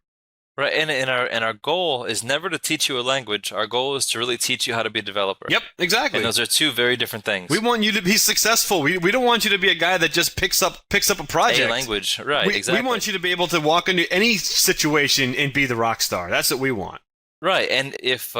Speaker 2: Right, and our goal is never to teach you a language. Our goal is to really teach you how to be a developer.
Speaker 1: Yep, exactly.
Speaker 2: And those are two very different things.
Speaker 1: We want you to be successful. We don't want you to be a guy that just picks up a project.
Speaker 2: A language, right, exactly.
Speaker 1: We want you to be able to walk into any situation and be the rock star. That's what we want.
Speaker 2: Right, and if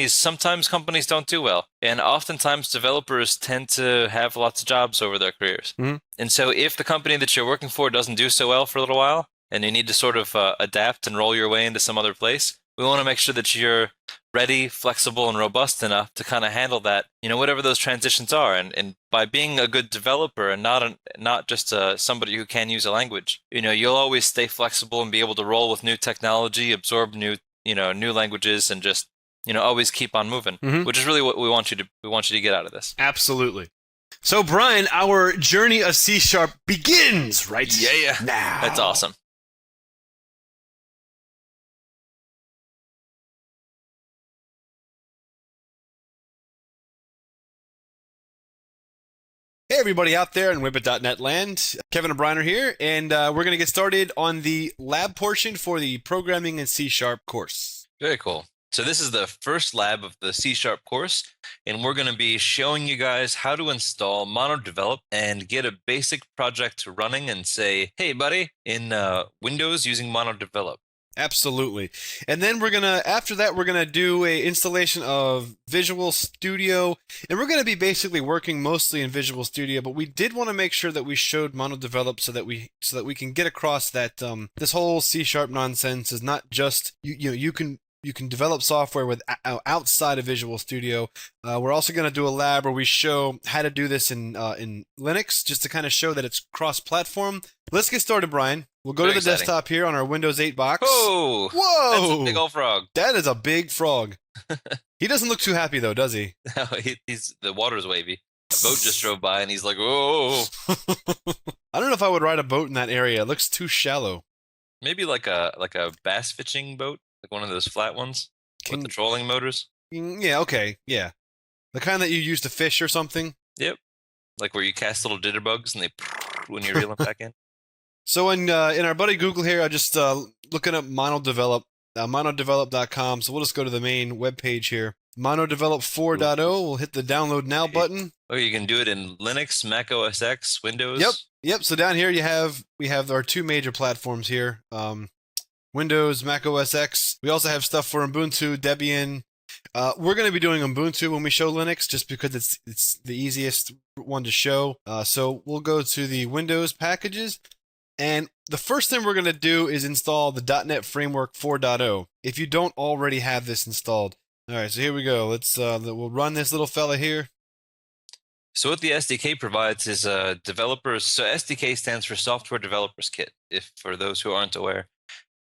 Speaker 2: sometimes companies don't do well, and oftentimes developers tend to have lots of jobs over their careers.
Speaker 1: Mm-hmm.
Speaker 2: And so if the company that you're working for doesn't do so well for a little while, and you need to sort of adapt and roll your way into some other place, we want to make sure that you're ready, flexible, and robust enough to kind of handle that, whatever those transitions are. And by being a good developer and not just somebody who can use a language, you'll always stay flexible and be able to roll with new technology, absorb new new languages and just always keep on moving, which is really what we want you to get out of this.
Speaker 1: Absolutely. So, Brian, our journey of C# begins right now.
Speaker 2: That's awesome.
Speaker 1: Hey, everybody out there in Wibbit.net land. Kevin and Brian are here, and we're going to get started on the lab portion for the Programming in C# course.
Speaker 2: Very cool. So this is the first lab of the C# course, and we're going to be showing you guys how to install MonoDevelop and get a basic project running and say, hey, buddy, in Windows using MonoDevelop.
Speaker 1: Absolutely. And then after that, we're going to do a installation of Visual Studio, and we're going to be basically working mostly in Visual Studio, but we did want to make sure that we showed MonoDevelop so that we can get across that this whole C# nonsense is not just you can develop software with outside of Visual Studio. We're also going to do a lab where we show how to do this in Linux, just to kind of show that it's cross-platform. Let's get started, Brian. We'll go to the desktop here on our Windows 8 box.
Speaker 2: Whoa!
Speaker 1: Whoa!
Speaker 2: That's a big old frog.
Speaker 1: That is a big frog. He doesn't look too happy, though, does he?
Speaker 2: No, the water's wavy. A boat just drove by, and he's like, whoa!
Speaker 1: I don't know if I would ride a boat in that area. It looks too shallow.
Speaker 2: Maybe like a bass fishing boat, like one of those flat ones with the trolling motors.
Speaker 1: Yeah, okay, yeah. The kind that you use to fish or something?
Speaker 2: Yep. Like where you cast little jitterbugs and they when you reel them back in.
Speaker 1: So in our buddy Google here, I just looking up MonoDevelop, monodevelop.com. So we'll just go to the main web page here. MonoDevelop 4.0. We'll hit the download now button.
Speaker 2: Oh, you can do it in Linux, Mac OS X, Windows.
Speaker 1: Yep. So down here we have our two major platforms here. Windows, Mac OS X. We also have stuff for Ubuntu, Debian. We're going to be doing Ubuntu when we show Linux, just because it's the easiest one to show. So we'll go to the Windows packages, and the first thing we're going to do is install the .NET Framework 4.0. If you don't already have this installed. All right, so here we go. We'll run this little fella here.
Speaker 2: So what the SDK provides is developers. So SDK stands for Software Developers Kit, if for those who aren't aware.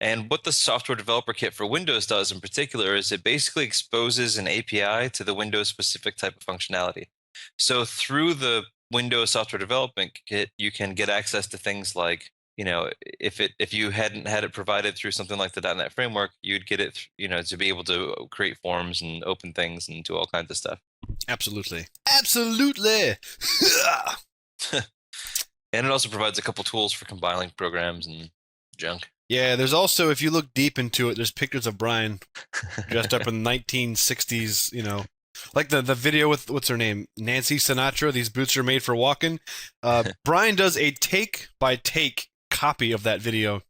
Speaker 2: And what the Software Developer Kit for Windows does in particular is it basically exposes an API to the Windows-specific type of functionality. So through the Windows Software Development Kit, you can get access to things like, if you hadn't had it provided through something like the .NET Framework, you'd get it, to be able to create forms and open things and do all kinds of stuff.
Speaker 1: Absolutely.
Speaker 2: And it also provides a couple tools for compiling programs and junk.
Speaker 1: Yeah, there's also, if you look deep into it, there's pictures of Brian dressed up in the 1960s, like the video with, what's her name, Nancy Sinatra, these boots are made for walking. Brian does a take-by-take copy of that video.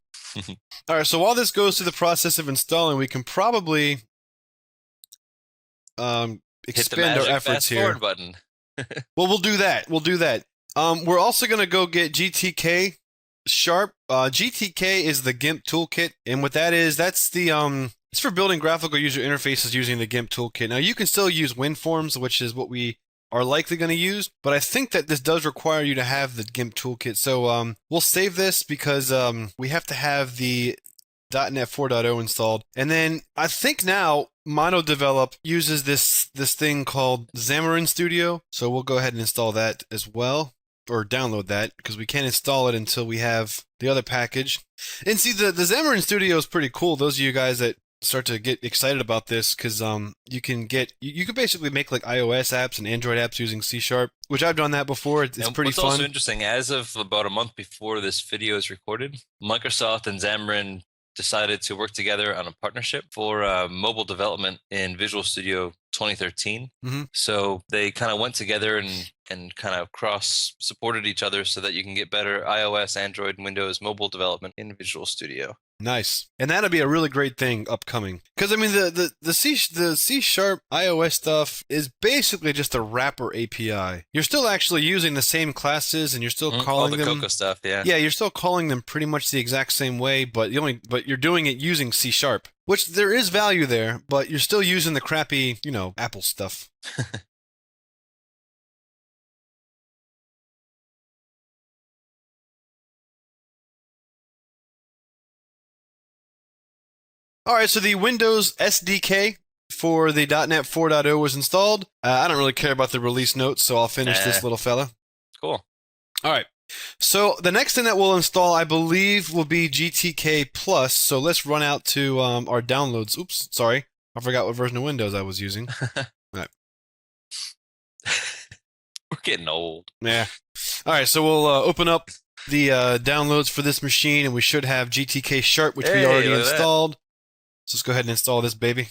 Speaker 1: All right, so while this goes through the process of installing, we can probably expand our efforts here.
Speaker 2: Hit the magic fast forward button.
Speaker 1: Well, we'll do that. We're also going to go get GTK Sharp. GTK is the GIMP toolkit, and what that is, that's the it's for building graphical user interfaces using the GIMP toolkit. Now you can still use WinForms, which is what we are likely going to use, but I think that this does require you to have the GIMP toolkit. So we'll save this because we have to have the .NET 4.0 installed, and then I think now MonoDevelop uses this thing called Xamarin Studio, so we'll go ahead and install that as well. Or download that, because we can't install it until we have the other package. And see, the Xamarin Studio is pretty cool. Those of you guys that start to get excited about this, because you can basically make like iOS apps and Android apps using C#, which I've done that before. It's pretty fun.
Speaker 2: What's also interesting, as of about a month before this video is recorded, Microsoft and Xamarin decided to work together on a partnership for mobile development in Visual Studio 2013.
Speaker 1: Mm-hmm.
Speaker 2: So they kind of went together and kind of cross-supported each other so that you can get better iOS, Android, and Windows mobile development in Visual Studio.
Speaker 1: Nice. And that'll be a really great thing upcoming. Because, I mean, the C# iOS stuff is basically just a wrapper API. You're still actually using the same classes, and you're still calling them...
Speaker 2: all the Cocoa stuff, yeah.
Speaker 1: Yeah, you're still calling them pretty much the exact same way, but you're doing it using C#. Which there is value there, but you're still using the crappy, Apple stuff. All right, so the Windows SDK for the .NET 4.0 was installed. I don't really care about the release notes, so I'll finish this little fella.
Speaker 2: Cool.
Speaker 1: All right. So the next thing that we'll install, I believe, will be GTK Plus. So let's run out to our downloads. Oops, sorry. I forgot what version of Windows I was using. All right.
Speaker 2: We're getting old.
Speaker 1: Yeah. All right, so we'll open up the downloads for this machine, and we should have GTK Sharp, which we already installed. So let's go ahead and install this baby.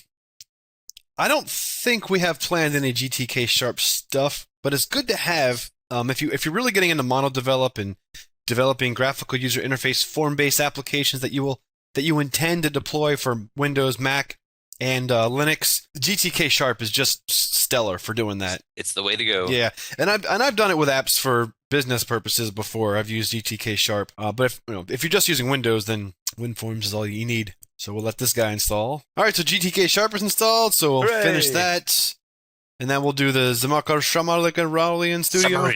Speaker 1: I don't think we have planned any GTK Sharp stuff, but it's good to have if you're really getting into mono-develop and developing graphical user interface form-based applications that you intend to deploy for Windows, Mac, and Linux. GTK Sharp is just stellar for doing that.
Speaker 2: It's the way to go.
Speaker 1: Yeah, and I've done it with apps for business purposes before. I've used GTK Sharp, but if you're just using Windows, then WinForms is all you need. So we'll let this guy install. All right, so GTK Sharp is installed, so we'll finish that. And then we'll do the Zamakar Shamalika Raulian Studio,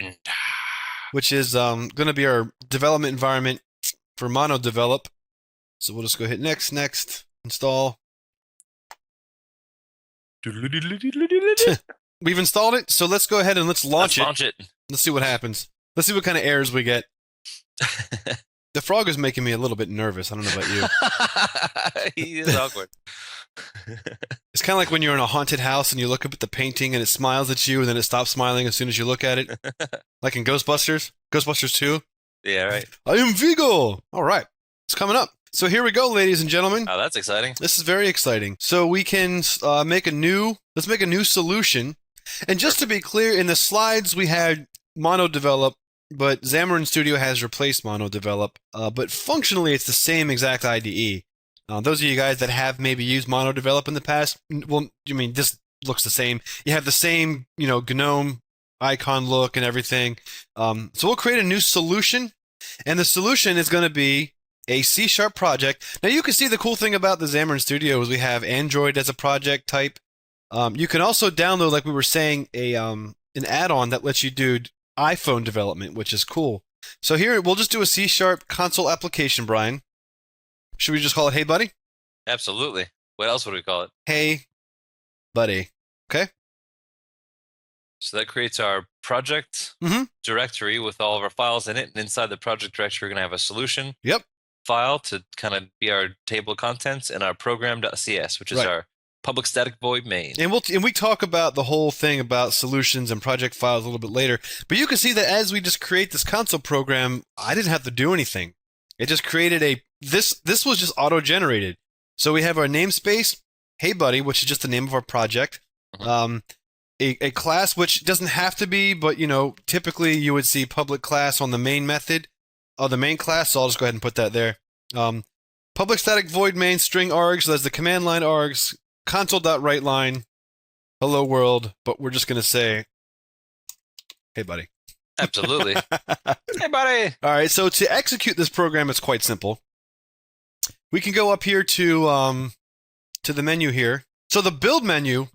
Speaker 1: which is going to be our development environment for mono-develop. So we'll just go hit next, install. We've installed it, so let's go ahead and let's launch it. Let's see what happens. Let's see what kind of errors we get. The frog is making me a little bit nervous. I don't know about you.
Speaker 2: He is awkward.
Speaker 1: It's kind of like when you're in a haunted house and you look up at the painting and it smiles at you and then it stops smiling as soon as you look at it. Like in Ghostbusters. Ghostbusters 2.
Speaker 2: Yeah, right.
Speaker 1: I am Vigo. All right. It's coming up. So here we go, ladies and gentlemen.
Speaker 2: Oh, that's exciting.
Speaker 1: This is very exciting. So we can let's make a new solution. And just to be clear, in the slides we had mono-develop, but Xamarin Studio has replaced mono-develop. But functionally, it's the same exact IDE. Those of you guys that have maybe used mono-develop in the past, well, this looks the same. You have the same, GNOME icon look and everything. So we'll create a new solution, and the solution is going to be a C# project. Now, you can see the cool thing about the Xamarin Studio is we have Android as a project type. You can also download, like we were saying, an add-on that lets you do iPhone development, which is cool. So here, we'll just do a C# console application, Brian. Should we just call it Hey Buddy?
Speaker 2: Absolutely. What else would we call it?
Speaker 1: Hey Buddy. Okay?
Speaker 2: So that creates our project directory with all of our files in it. And inside the project directory, we're going to have a solution file to kind of be our table of contents and our program.cs, which is our public static void main. And
Speaker 1: we talk about the whole thing about solutions and project files a little bit later. But you can see that as we just create this console program, I didn't have to do anything. It just created this was just auto-generated. So we have our namespace, Hey Buddy, which is just the name of our project. A class, which doesn't have to be, but typically you would see public class on the main method, the main class. So I'll just go ahead and put that there. Public static void main string args. So that's the command line args. Console.writeLine. Hello world. But we're just going to say, Hey Buddy.
Speaker 2: Absolutely. Hey buddy.
Speaker 1: All right. So to execute this program, it's quite simple. We can go up here to the menu here. So the build menu,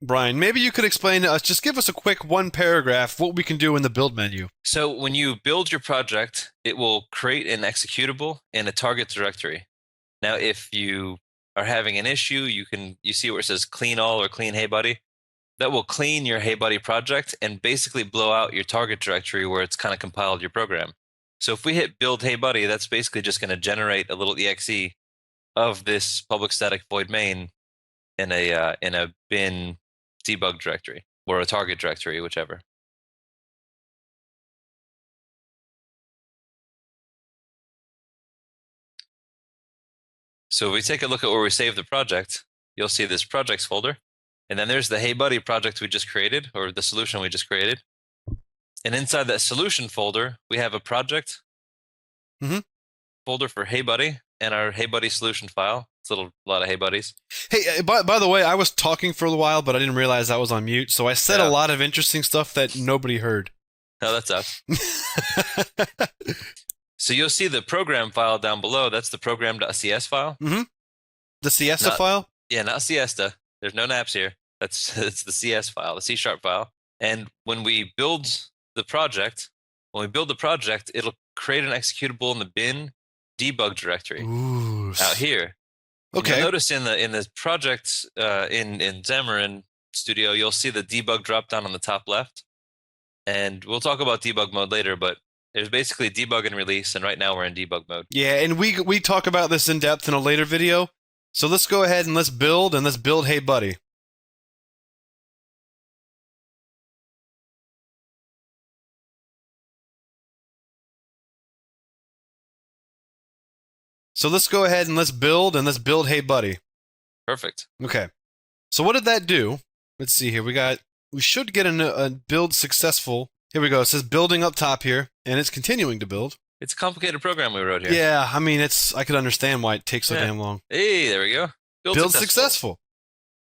Speaker 1: Brian, maybe you could explain to us, just give us a quick one paragraph, what we can do in the build menu.
Speaker 2: So when you build your project, it will create an executable in a target directory. Now, if you are having an issue, you see where it says clean all or clean Hey Buddy. That will clean your Hey Buddy project and basically blow out your target directory where it's kind of compiled your program. So if we hit build Hey Buddy, that's basically just going to generate a little exe of this public static void main in a bin debug directory or a target directory, whichever. So if we take a look at where we save the project, you'll see this projects folder. And then there's the Hey Buddy project we just created, or the solution we just created. And inside that solution folder, we have a project folder for Hey Buddy and our Hey Buddy solution file. It's a lot of Hey Buddies.
Speaker 1: Hey, by the way, I was talking for a while, but I didn't realize I was on mute. So I said a lot of interesting stuff that nobody heard.
Speaker 2: No, that's us. So you'll see the program file down below. That's the program.cs file.
Speaker 1: The Siesta file?
Speaker 2: Yeah, not Siesta. There's no naps here. It's the CS file, the C# file. And when we build the project, it'll create an executable in the bin debug directory out here.
Speaker 1: Okay.
Speaker 2: You'll notice in the project in Xamarin Studio, you'll see the debug drop down on the top left, and we'll talk about debug mode later. But there's basically debug and release, and right now we're in debug mode.
Speaker 1: Yeah, and we talk about this in depth in a later video. So let's go ahead and let's build Hey Buddy. So let's go ahead and let's build Hey Buddy.
Speaker 2: Perfect.
Speaker 1: Okay. So what did that do? Let's see here. We should get a build successful. Here we go. It says building up top here, and it's continuing to build.
Speaker 2: It's a complicated program we wrote here.
Speaker 1: Yeah, I mean, I could understand why it takes so damn long.
Speaker 2: Hey, there we go.
Speaker 1: Build successful.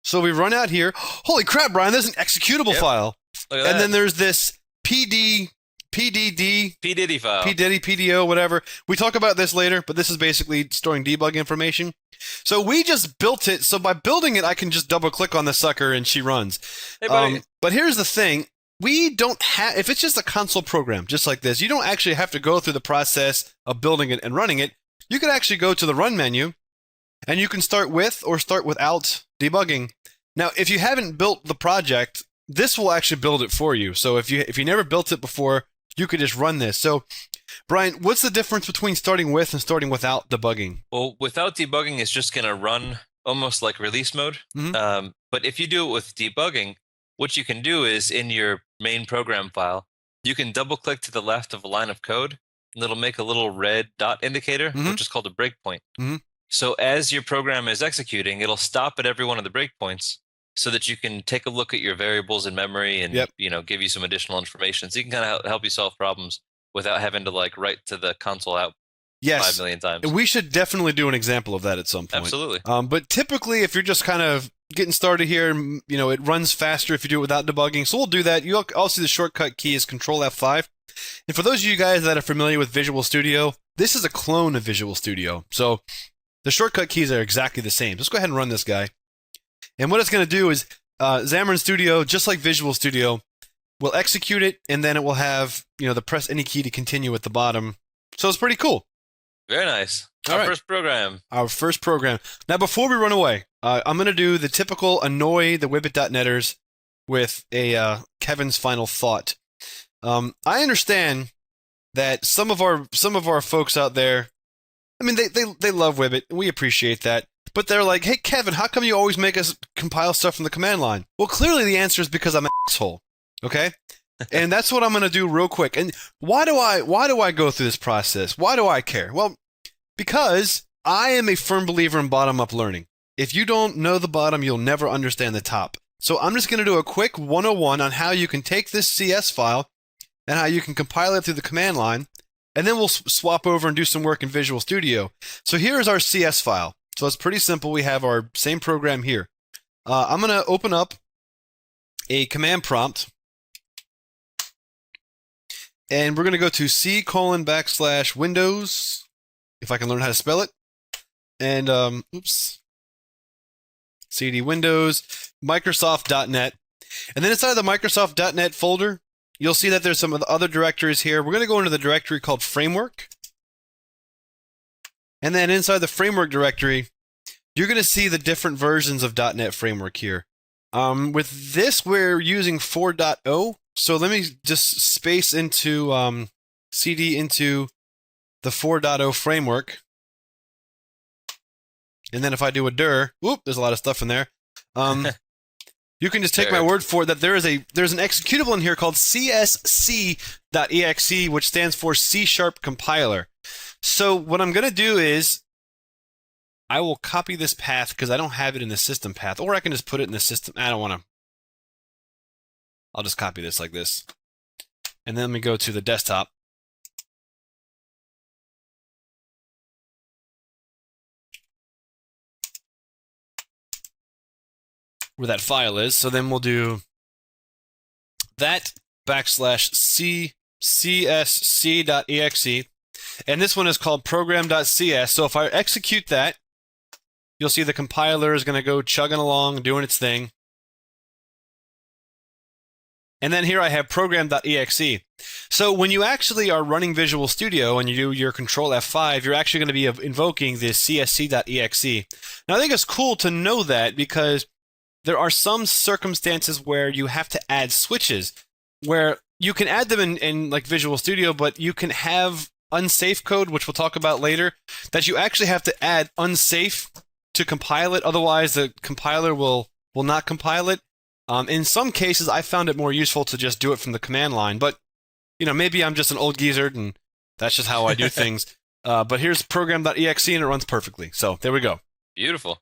Speaker 1: So we run out here. Holy crap, Brian, there's an executable file.
Speaker 2: Look at that.
Speaker 1: And then there's this PDD,
Speaker 2: PDD file.
Speaker 1: PDO, whatever. We talk about this later, but this is basically storing debug information. So we just built it. So by building it, I can just double click on the sucker and she runs.
Speaker 2: Hey, buddy.
Speaker 1: But here's the thing. We don't have, if it's just a console program, just like this, you don't actually have to go through the process of building it and running it. You can actually go to the run menu and you can start with or start without debugging. Now, if you haven't built the project, this will actually build it for you. So if you never built it before, you could just run this. So Brian, what's the difference between starting with and starting without debugging?
Speaker 2: Well, without debugging, it's just going to run almost like release mode.
Speaker 1: Mm-hmm.
Speaker 2: But if you do it with debugging, what you can do is in your main program file, you can double click to the left of a line of code, and it'll make a little red dot indicator, which is called a breakpoint. So as your program is executing, it'll stop at every one of the breakpoints so that you can take a look at your variables in memory and give you some additional information. So you can kind of help you solve problems without having to like write to the console out 5 million times.
Speaker 1: We should definitely do an example of that at some point.
Speaker 2: Absolutely.
Speaker 1: But typically, if you're just kind of getting started here, it runs faster if you do it without debugging. So we'll do that. You'll also see the shortcut key is Control F5. And for those of you guys that are familiar with Visual Studio, this is a clone of Visual Studio. So the shortcut keys are exactly the same. Let's go ahead and run this guy. And what it's going to do is Xamarin Studio, just like Visual Studio, will execute it, and then it will have the press any key to continue at the bottom. So it's pretty cool.
Speaker 2: Very nice. Our first program. Our first
Speaker 1: program. Now, before we run away, I'm going to do the typical annoy the Whippet.netters with a Kevin's final thought. I understand that some of our folks out there, I mean, they love Whippet. We appreciate that. But they're like, hey, Kevin, how come you always make us compile stuff from the command line? Well, clearly the answer is because I'm an asshole. Okay? And that's what I'm going to do real quick. And why do I go through this process? Why do I care? Well, because I am a firm believer in bottom-up learning. If you don't know the bottom, you'll never understand the top. So I'm just going to do a quick 101 on how you can take this CS file and how you can compile it through the command line, and then we'll swap over and do some work in Visual Studio. So here's our CS file. So it's pretty simple. We have our same program here. I'm going to open up a command prompt. And we're going to go to C:\Windows, if I can learn how to spell it. And, CD Windows, Microsoft.net. And then inside the Microsoft.net folder, you'll see that there's some of the other directories here. We're going to go into the directory called Framework. And then inside the Framework directory, you're going to see the different versions of .NET Framework here. With this, we're using 4.0. So let me just space into CD into the 4.0 framework. And then if I do a dir, whoop, there's a lot of stuff in there. You can just take my word for it that there's an executable in here called csc.exe, which stands for C# compiler. So what I'm going to do is I will copy this path because I don't have it in the system path, or I can just put it in the system. I don't want to. I'll just copy this like this. And then let me go to the desktop. Where that file is. So then we'll do that /c csc.exe. And this one is called program.cs. So if I execute that, you'll see the compiler is going to go chugging along, doing its thing. And then here I have program.exe. So when you actually are running Visual Studio and you do your Control F5, you're actually going to be invoking this csc.exe. Now I think it's cool to know that because there are some circumstances where you have to add switches, where you can add them in like Visual Studio, but you can have unsafe code, which we'll talk about later, that you actually have to add unsafe to compile it. Otherwise, the compiler will not compile it. In some cases, I found it more useful to just do it from the command line, but maybe I'm just an old geezer and that's just how I do things. But here's program.exe and it runs perfectly. So there we go.
Speaker 2: Beautiful.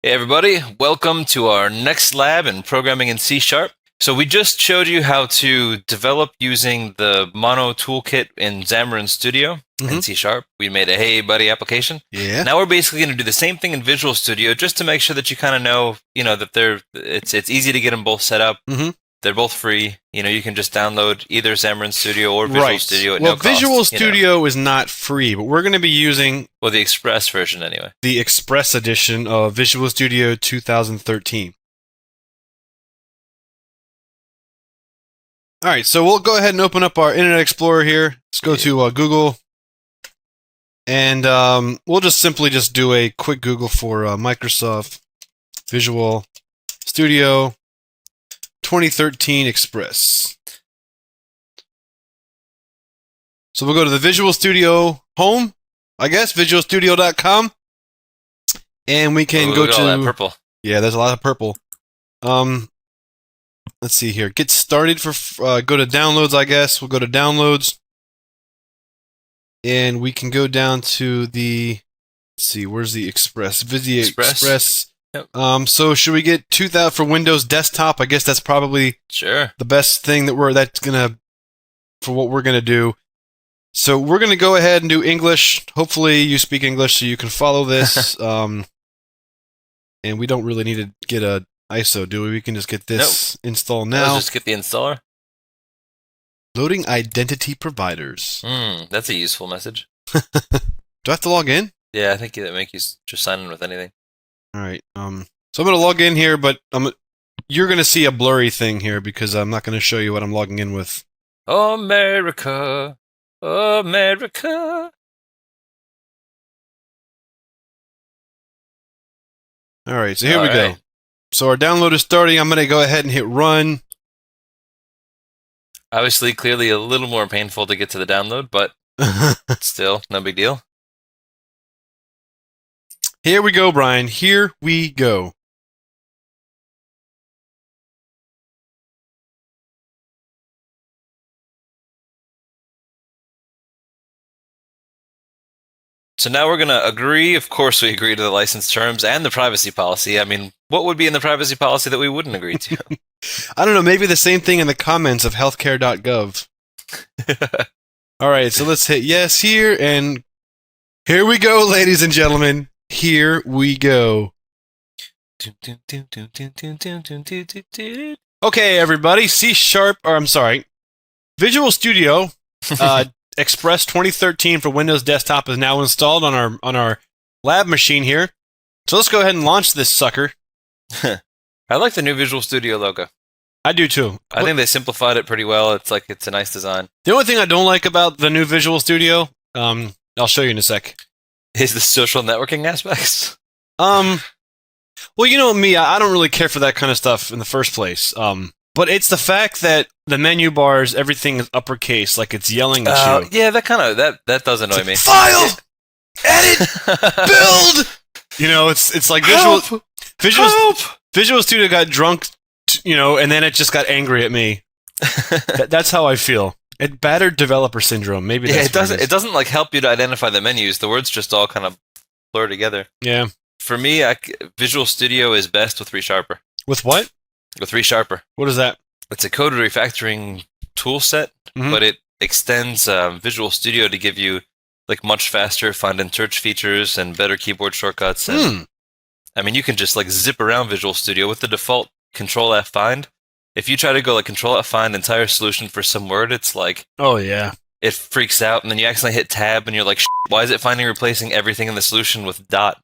Speaker 2: Hey everybody, welcome to our next lab in programming in C#. So we just showed you how to develop using the Mono toolkit in Xamarin Studio in C#. We made a Hey Buddy application.
Speaker 1: Yeah.
Speaker 2: Now we're basically going to do the same thing in Visual Studio just to make sure that you kind of know, that it's easy to get them both set up. They're both free. You can just download either Xamarin Studio or Visual Studio at no cost.
Speaker 1: Visual Studio is not free, but we're going to be using
Speaker 2: the Express version anyway.
Speaker 1: The Express edition of Visual Studio 2013. All right, so we'll go ahead and open up our Internet Explorer here. Let's go to Google, and we'll just simply do a quick Google for Microsoft Visual Studio 2013 Express. So we'll go to the Visual Studio home, I guess, visualstudio.com, and we can go to
Speaker 2: all that purple.
Speaker 1: Yeah, there's a lot of purple. Let's see here. Get started for go to downloads, I guess. We'll go to downloads, and we can go down to the. Let's see, where's the Express? Visual Express.
Speaker 2: Yep.
Speaker 1: So should we get 2000 for Windows Desktop? I guess that's probably
Speaker 2: the
Speaker 1: best thing that's gonna for what we're gonna do. So we're gonna go ahead and do English. Hopefully you speak English so you can follow this. And we don't really need to get a ISO, do we? We can just get this install now.
Speaker 2: Let's just get the installer.
Speaker 1: Loading identity providers.
Speaker 2: That's a useful message.
Speaker 1: Do I have to log in?
Speaker 2: Yeah, I think that make you just sign in with anything.
Speaker 1: All right. So I'm going to log in here, but you're going to see a blurry thing here because I'm not going to show you what I'm logging in with.
Speaker 2: America, America.
Speaker 1: All right, so here we go. So our download is starting. I'm going to go ahead and hit run.
Speaker 2: Obviously, clearly a little more painful to get to the download, but still, no big deal.
Speaker 1: Here we go, Brian. Here we go.
Speaker 2: So now we're going to agree. Of course, we agree to the license terms and the privacy policy. I mean, what would be in the privacy policy that we wouldn't agree to?
Speaker 1: I don't know. Maybe the same thing in the comments of healthcare.gov. All right, so let's hit yes here, and here we go, ladies and gentlemen. Here we go. Okay, everybody. Visual Studio Express 2013 for Windows Desktop is now installed on our lab machine here. So let's go ahead and launch this sucker.
Speaker 2: I like the new Visual Studio logo.
Speaker 1: I do too.
Speaker 2: I think they simplified it pretty well. It's a nice design.
Speaker 1: The only thing I don't like about the new Visual Studio, I'll show you in a sec,
Speaker 2: is the social networking aspects.
Speaker 1: Well, you know me, I don't really care for that kind of stuff in the first place. But it's the fact that the menu bars, everything is uppercase, like it's yelling at you.
Speaker 2: Yeah, that does annoy me.
Speaker 1: File, edit, build. It's like Visual Studio got drunk, and then it just got angry at me. That's how I feel. It battered developer syndrome. Maybe that's
Speaker 2: it doesn't like help you to identify the menus. The words just all kind of blur together.
Speaker 1: Yeah.
Speaker 2: For me, Visual Studio is best with ReSharper.
Speaker 1: With what?
Speaker 2: With ReSharper.
Speaker 1: What is that?
Speaker 2: It's a code refactoring tool set, but it extends Visual Studio to give you much faster find and search features and better keyboard shortcuts. And I mean, you can just zip around Visual Studio with the default Control F find. If you try to go Control F find entire solution for some word, it's
Speaker 1: oh yeah,
Speaker 2: it freaks out, and then you accidentally hit tab, and you're like, why is it finding replacing everything in the solution with dot?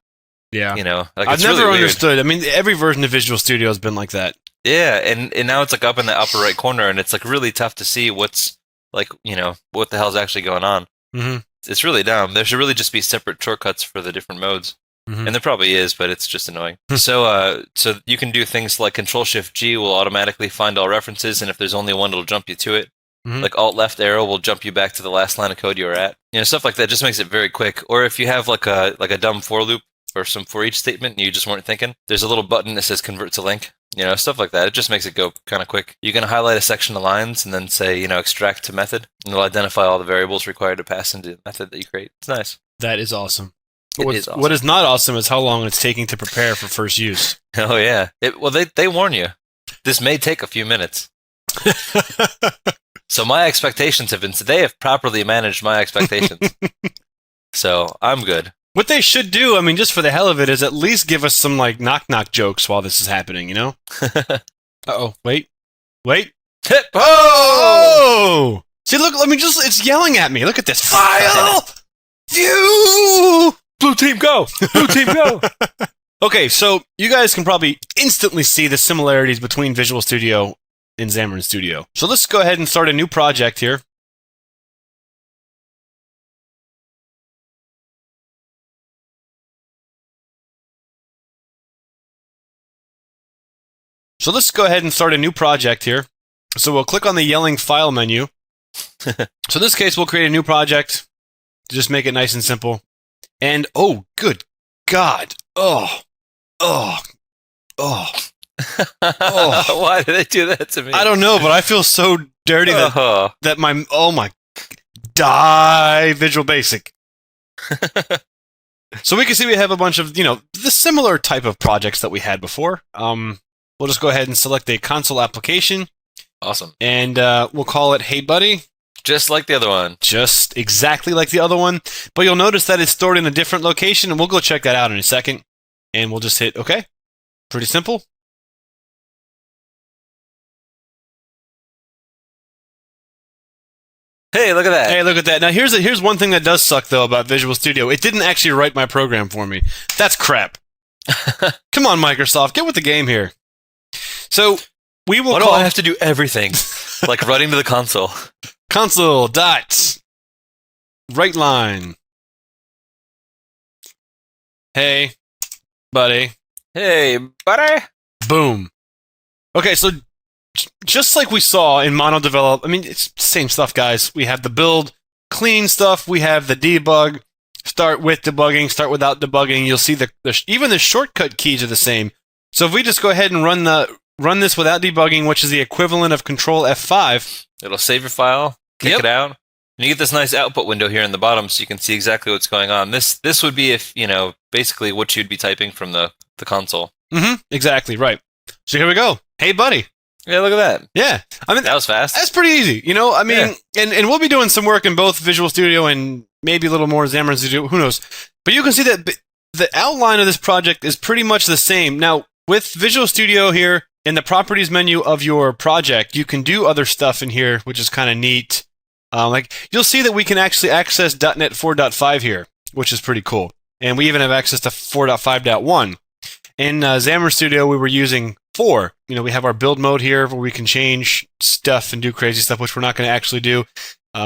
Speaker 1: Yeah.
Speaker 2: You know, like,
Speaker 1: I've never understood. I mean, every version of Visual Studio has been like that.
Speaker 2: Yeah, and now it's like up in the upper right corner, and it's like really tough to see what's like, you know, what the hell's actually going on.
Speaker 1: Mm-hmm.
Speaker 2: It's really dumb. There should really just be separate shortcuts for the different modes.
Speaker 1: Mm-hmm.
Speaker 2: And there probably is, but it's just annoying. So you can do things like Control-Shift-G will automatically find all references, and if there's only one, it'll jump you to it.
Speaker 1: Mm-hmm.
Speaker 2: Like Alt-Left arrow will jump you back to the last line of code you were at. You know, stuff like that just makes it very quick. Or if you have like a dumb for loop or some for each statement and you just weren't thinking, there's a little button that says Convert to LINQ. You know, stuff like that. It just makes it go kind of quick. You can highlight a section of lines and then say, you know, extract to method, and it'll identify all the variables required to pass into the method that you create. It's nice.
Speaker 1: That is awesome.
Speaker 2: It is awesome.
Speaker 1: What is not awesome is how long it's taking to prepare for first use.
Speaker 2: Oh, yeah. Well, they warn you. This may take a few minutes. So my expectations have been, they have properly managed my expectations. So I'm good.
Speaker 1: What they should do, I mean, just for the hell of it, is at least give us some, like, knock-knock jokes while this is happening, you know? Uh-oh. Wait.
Speaker 2: Hip!
Speaker 1: Oh! See, look, let me just, it's yelling at me. Look at this. File! View!
Speaker 2: Blue team, go! Blue team, go!
Speaker 1: Okay, so you guys can probably instantly see the similarities between Visual Studio and Xamarin Studio. So let's go ahead and start a new project here. So we'll click on the yelling file menu. So in this case, we'll create a new project to just make it nice and simple. And, oh, good God. Oh.
Speaker 2: Why did they do that to me?
Speaker 1: I don't know, but I feel so dirty that my, oh my, die Visual Basic. So we can see we have a bunch of, you know, the similar type of projects that we had before. We'll just go ahead and select a console application.
Speaker 2: Awesome.
Speaker 1: And we'll call it Hey Buddy.
Speaker 2: Just like the other one.
Speaker 1: Just exactly like the other one. But you'll notice that it's stored in a different location, and we'll go check that out in a second. And we'll just hit OK. Pretty simple.
Speaker 2: Hey, look at that.
Speaker 1: Hey, look at that. Now, here's one thing that does suck, though, about Visual Studio. It didn't actually write my program for me. That's crap. Come on, Microsoft. Get with the game here. So, we will
Speaker 2: Why do I have to do everything? Like running to the console.
Speaker 1: Console dot right line. Hey, buddy.
Speaker 3: Hey, buddy.
Speaker 1: Boom. Okay, so just like we saw in mono develop, I mean, it's the same stuff, guys. We have the build, clean stuff. We have the debug, start with debugging, start without debugging. You'll see even the shortcut keys are the same. So if we just go ahead and run this without debugging, which is the equivalent of Control F5.
Speaker 2: It'll save your file, kick it out, and you get this nice output window here in the bottom so you can see exactly what's going on. This would be, if, you know, basically what you'd be typing from the console.
Speaker 1: Mm-hmm. Exactly, right. So here we go. Hey, buddy.
Speaker 2: Yeah, look at that.
Speaker 1: Yeah. I mean,
Speaker 2: that was fast.
Speaker 1: That's pretty easy. You know, I mean, and we'll be doing some work in both Visual Studio and maybe a little more Xamarin Studio, who knows. But you can see that the outline of this project is pretty much the same. Now, with Visual Studio here, in the properties menu of your project, you can do other stuff in here, which is kind of neat. Like, you'll see that we can actually access .NET 4.5 here, which is pretty cool. And we even have access to 4.5.1. In Xamarin Studio, we were using 4. You know, we have our build mode here where we can change stuff and do crazy stuff, which we're not going to actually do.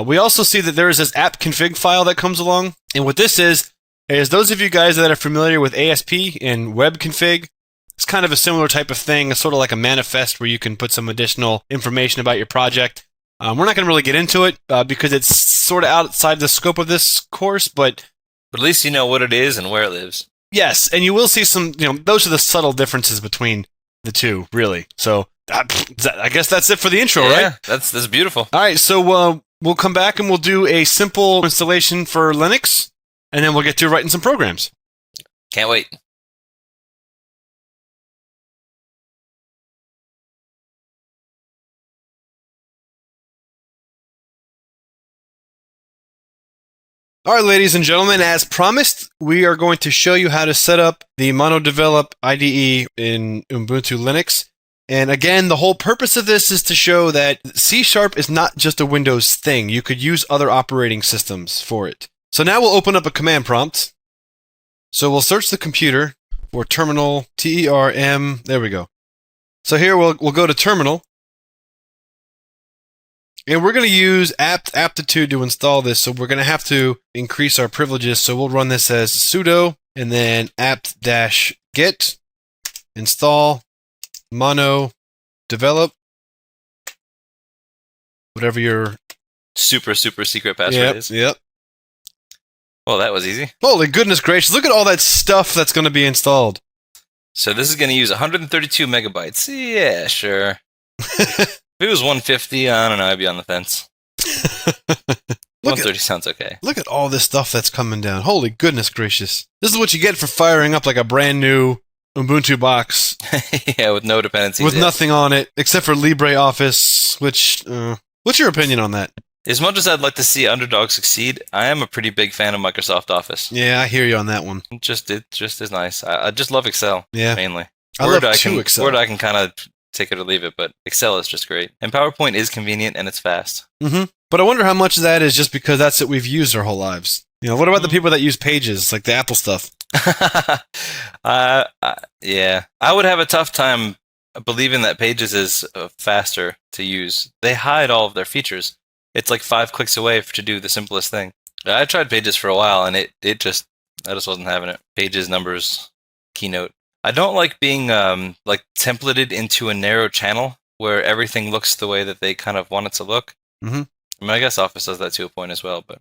Speaker 1: We also see that there is this app config file that comes along. And what this is those of you guys that are familiar with ASP and web config, it's kind of a similar type of thing. It's sort of like a manifest where you can put some additional information about your project. We're not going to really get into it because it's sort of outside the scope of this course, but
Speaker 2: at least you know what it is and where it lives.
Speaker 1: Yes, and you will see some, you know, those are the subtle differences between the two, really. So I guess that's it for the intro, right?
Speaker 2: Yeah, that's beautiful.
Speaker 1: All right, so we'll come back and we'll do a simple installation for Linux, and then we'll get to writing some programs.
Speaker 2: Can't wait.
Speaker 1: All right, ladies and gentlemen, as promised, we are going to show you how to set up the MonoDevelop IDE in Ubuntu Linux. And again, the whole purpose of this is to show that C# is not just a Windows thing. You could use other operating systems for it. So now we'll open up a command prompt. So we'll search the computer for terminal, TERM, there we go. So here we'll go to terminal. And we're going to use aptitude to install this, so we're going to have to increase our privileges. So we'll run this as sudo, and then apt-get, install, mono, develop, whatever your
Speaker 2: super secret password is.
Speaker 1: Yep.
Speaker 2: Well, that was easy.
Speaker 1: Holy goodness gracious, look at all that stuff that's going to be installed.
Speaker 2: So this is going to use 132 megabytes. Yeah, sure. If it was 150, I don't know, I'd be on the fence. 130 sounds okay.
Speaker 1: Look at all this stuff that's coming down. Holy goodness gracious. This is what you get for firing up like a brand new Ubuntu box.
Speaker 2: Yeah, with no dependencies.
Speaker 1: With nothing on it, except for LibreOffice, which, what's your opinion on that?
Speaker 2: As much as I'd like to see Underdog succeed, I am a pretty big fan of Microsoft Office.
Speaker 1: Yeah, I hear you on that one.
Speaker 2: It just is nice. I just love Excel, mainly.
Speaker 1: I love Excel.
Speaker 2: Word I can kind of take it or leave it, but Excel is just great. And PowerPoint is convenient and it's fast.
Speaker 1: Mm-hmm. But I wonder how much of that is just because that's what we've used our whole lives. You know, what about the people that use Pages, like the Apple stuff?
Speaker 2: Yeah. I would have a tough time believing that Pages is faster to use. They hide all of their features. It's like 5 clicks away to do the simplest thing. I tried Pages for a while, and I just wasn't having it. Pages, numbers, Keynote. I don't like being like templated into a narrow channel where everything looks the way that they kind of want it to look.
Speaker 1: Mm-hmm.
Speaker 2: I mean, I guess Office does that to a point as well, but...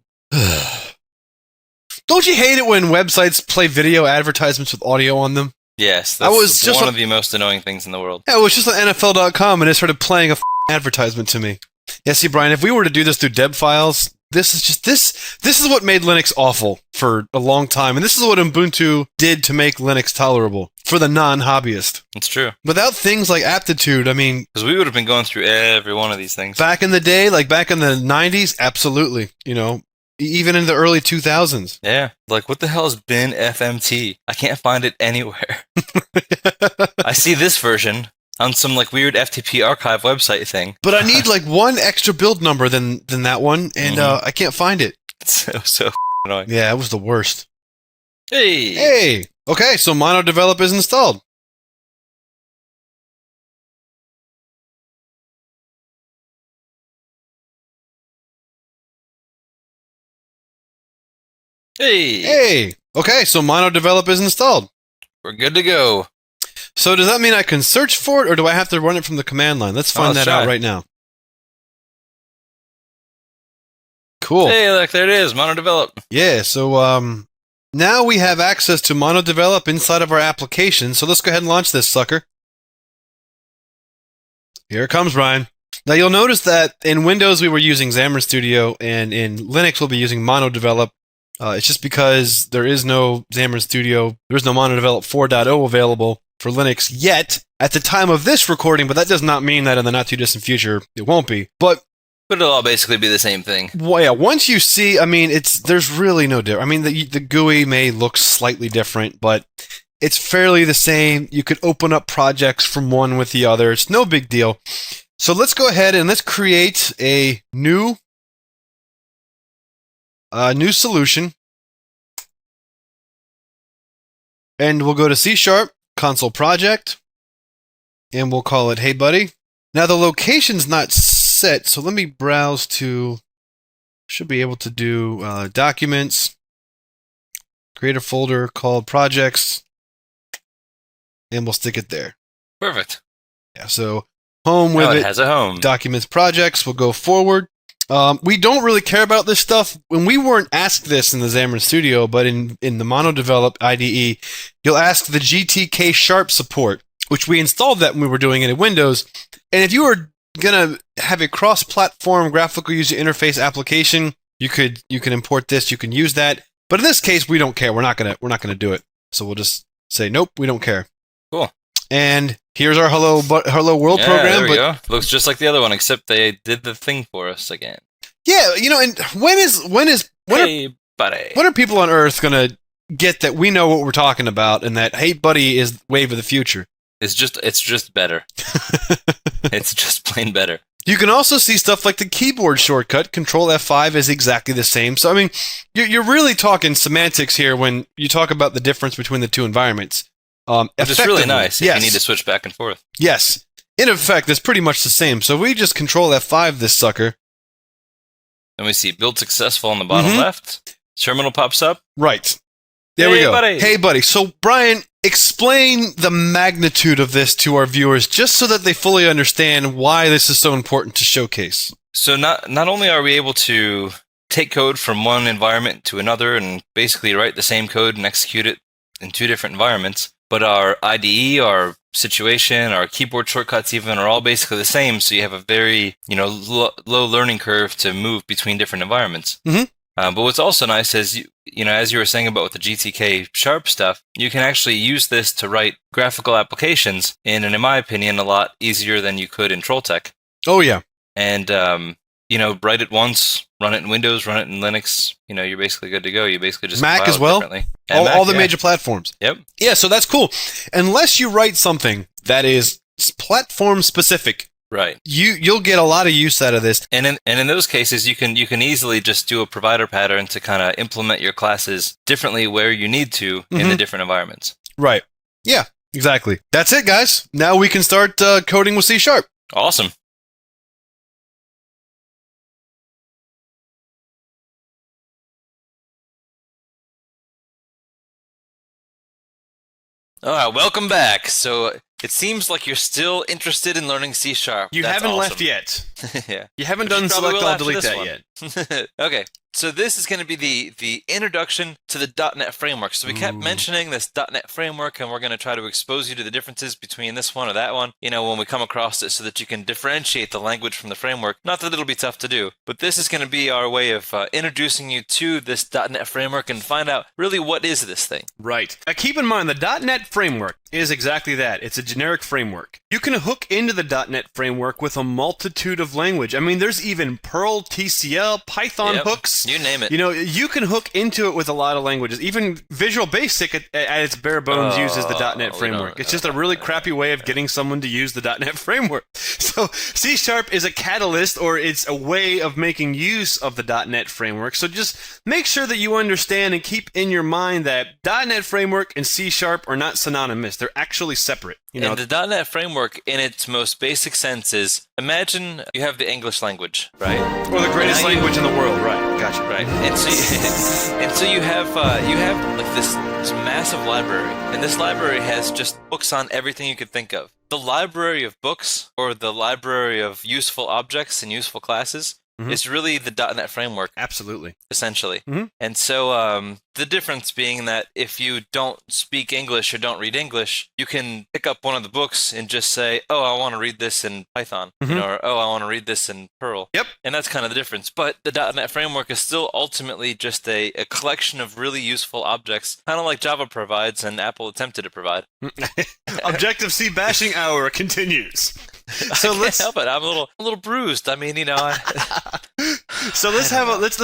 Speaker 1: Don't you hate it when websites play video advertisements with audio on them?
Speaker 2: Yes, that's one of the most annoying things in the world.
Speaker 1: Yeah, it was just on NFL.com, and it started playing a advertisement to me. Yeah, see, Brian, if we were to do this through deb files, this is what made Linux awful for a long time, and this is what Ubuntu did to make Linux tolerable for the non-hobbyist.
Speaker 2: It's true.
Speaker 1: Without things like aptitude, I mean...
Speaker 2: Because we would have been going through every one of these things.
Speaker 1: Back in the day, like back in the 90s, absolutely. You know, even in the early 2000s.
Speaker 2: Yeah. Like, what the hell is bin FMT? I can't find it anywhere. I see this version on some like weird FTP archive website thing.
Speaker 1: But I need like one extra build number than that one, and I can't find it.
Speaker 2: It's so annoying.
Speaker 1: Yeah, it was the worst.
Speaker 2: Hey!
Speaker 1: Okay, so mono develop is installed. Hey! Okay, so mono develop is installed.
Speaker 2: We're good to go.
Speaker 1: So does that mean I can search for it, or do I have to run it from the command line? Let's find that out right now. Cool.
Speaker 2: Hey, look, there it is, mono develop.
Speaker 1: Yeah, so now we have access to mono develop inside of our application, so let's go ahead and launch this sucker. Here it comes, Brian. Now you'll notice that in Windows we were using Xamarin Studio, and in Linux we'll be using mono develop. It's just because there is no Xamarin Studio, there is no mono develop 4.0 available for Linux yet at the time of this recording, but that does not mean that in the not too distant future it won't be. But
Speaker 2: it'll all basically be the same thing.
Speaker 1: Well, yeah, once you see, I mean, there's really no difference. I mean, the GUI may look slightly different, but it's fairly the same. You could open up projects from one with the other. It's no big deal. So let's go ahead and let's create a new solution. And we'll go to C#, console project, and we'll call it Hey Buddy. Now the location's not set, so let me browse to, should be able to do documents, create a folder called projects, and we'll stick it there.
Speaker 2: Perfect.
Speaker 1: Yeah, so home with it
Speaker 2: has a home.
Speaker 1: Documents, projects, we'll go forward. We don't really care about this stuff. When we weren't asked this in the Xamarin Studio, but in the Mono Develop IDE, you'll ask the GTK Sharp support, which we installed that when we were doing it in Windows. And if you were gonna have a cross-platform graphical user interface application, you could import this. You can use that. But in this case, we don't care. We're not gonna do it. So we'll just say nope. We don't care.
Speaker 2: Cool.
Speaker 1: And here's our Hello World program.
Speaker 2: There we go. Looks just like the other one, except they did the thing for us again.
Speaker 1: Yeah, you know, and when are people on Earth gonna get that we know what we're talking about and that Hey Buddy is wave of the future?
Speaker 2: It's just better. It's just plain better.
Speaker 1: You can also see stuff like the keyboard shortcut, Control F5 is exactly the same. So, I mean, you're really talking semantics here when you talk about the difference between the two environments.
Speaker 2: It's really nice if
Speaker 1: yes.
Speaker 2: you need to switch back and forth.
Speaker 1: Yes. In effect, it's pretty much the same. So we just Control F5 this sucker.
Speaker 2: And we see build successful on the bottom left. Terminal pops up.
Speaker 1: Right. There we go.
Speaker 2: Buddy.
Speaker 1: Hey, buddy. So, Brian, explain the magnitude of this to our viewers just so that they fully understand why this is so important to showcase.
Speaker 2: So not only are we able to take code from one environment to another and basically write the same code and execute it in two different environments, but our IDE, our situation, our keyboard shortcuts even are all basically the same. So you have a very, low learning curve to move between different environments. But what's also nice is, as you were saying about with the GTK Sharp stuff, you can actually use this to write graphical applications in my opinion, a lot easier than you could in Trolltech.
Speaker 1: Oh, yeah.
Speaker 2: And, write it once, run it in Windows, run it in Linux. You're basically good to go. You basically just
Speaker 1: Mac as well? All the major platforms.
Speaker 2: Yep.
Speaker 1: Yeah, so that's cool. Unless you write something that is platform specific.
Speaker 2: Right.
Speaker 1: You'll get a lot of use out of this.
Speaker 2: And in those cases, you can easily just do a provider pattern to kind of implement your classes differently where you need to in the different environments.
Speaker 1: Right. Yeah, exactly. That's it, guys. Now we can start coding with C#.
Speaker 2: Awesome. All right, welcome back. So it seems like you're still interested in learning C#.
Speaker 1: You
Speaker 2: That's
Speaker 1: haven't
Speaker 2: awesome.
Speaker 1: left yet.
Speaker 2: Yeah.
Speaker 1: You haven't
Speaker 2: But
Speaker 1: done
Speaker 2: you probably
Speaker 1: select
Speaker 2: will
Speaker 1: all
Speaker 2: after
Speaker 1: delete
Speaker 2: this
Speaker 1: that
Speaker 2: one.
Speaker 1: yet.
Speaker 2: Okay. So this is going to be the introduction to the .NET framework. So we kept mentioning this .NET framework, and we're going to try to expose you to the differences between this one or that one, when we come across it so that you can differentiate the language from the framework. Not that it'll be tough to do, but this is going to be our way of introducing you to this .NET framework and find out really what is this thing.
Speaker 1: Right. Keep in mind, the .NET framework is exactly that. It's a generic framework. You can hook into the .NET framework with a multitude of language. I mean, there's even Perl, TCL, Python hooks.
Speaker 2: You name it.
Speaker 1: You can hook into it with a lot of languages. Even Visual Basic at its bare bones uses the .NET framework. It's just a really crappy way of getting someone to use the .NET framework. So C# is a catalyst, or it's a way of making use of the .NET framework. So just make sure that you understand and keep in your mind that .NET framework and C# are not synonymous. They're actually separate.
Speaker 2: And the .NET framework, in its most basic sense, is imagine you have the English language, right?
Speaker 1: Or the greatest language in the world, right? Gotcha.
Speaker 2: Right. And so you have like this massive library, and this library has just books on everything you could think of. The library of books, or the library of useful objects and useful classes, is really the .NET framework.
Speaker 1: Absolutely.
Speaker 2: Essentially. And so the difference being that if you don't speak English or don't read English, you can pick up one of the books and just say, oh, I want to read this in Python, or oh, I want to read this in Perl.
Speaker 1: Yep.
Speaker 2: And that's kind of the difference. But the .NET framework is still ultimately just a collection of really useful objects, kind of like Java provides and Apple attempted to provide.
Speaker 1: Objective-C bashing hour continues.
Speaker 2: So let's help it. I'm a little bruised. I mean,
Speaker 1: So let's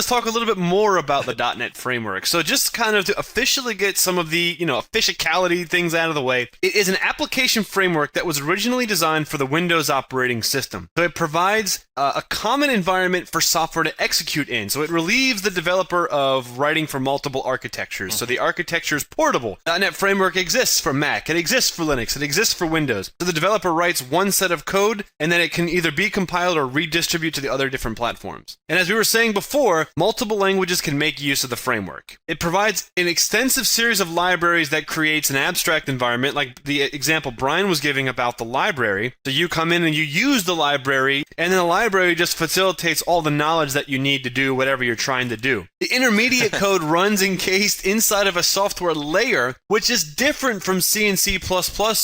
Speaker 1: talk a little bit more about the .NET framework. So just kind of to officially get some of the officiality things out of the way, it is an application framework that was originally designed for the Windows operating system. So it provides a common environment for software to execute in. So it relieves the developer of writing for multiple architectures. So the architecture is portable. .NET framework exists for Mac. It exists for Linux. It exists for Windows. So the developer writes one set of code, and then it can either be compiled or redistribute to the other different platforms. And as we were saying before, multiple languages can make use of the framework. It provides an extensive series of libraries that creates an abstract environment, like the example Brian was giving about the library. So you come in and you use the library, and then the library just facilitates all the knowledge that you need to do whatever you're trying to do. The intermediate code runs encased inside of a software layer, which is different from C and C++,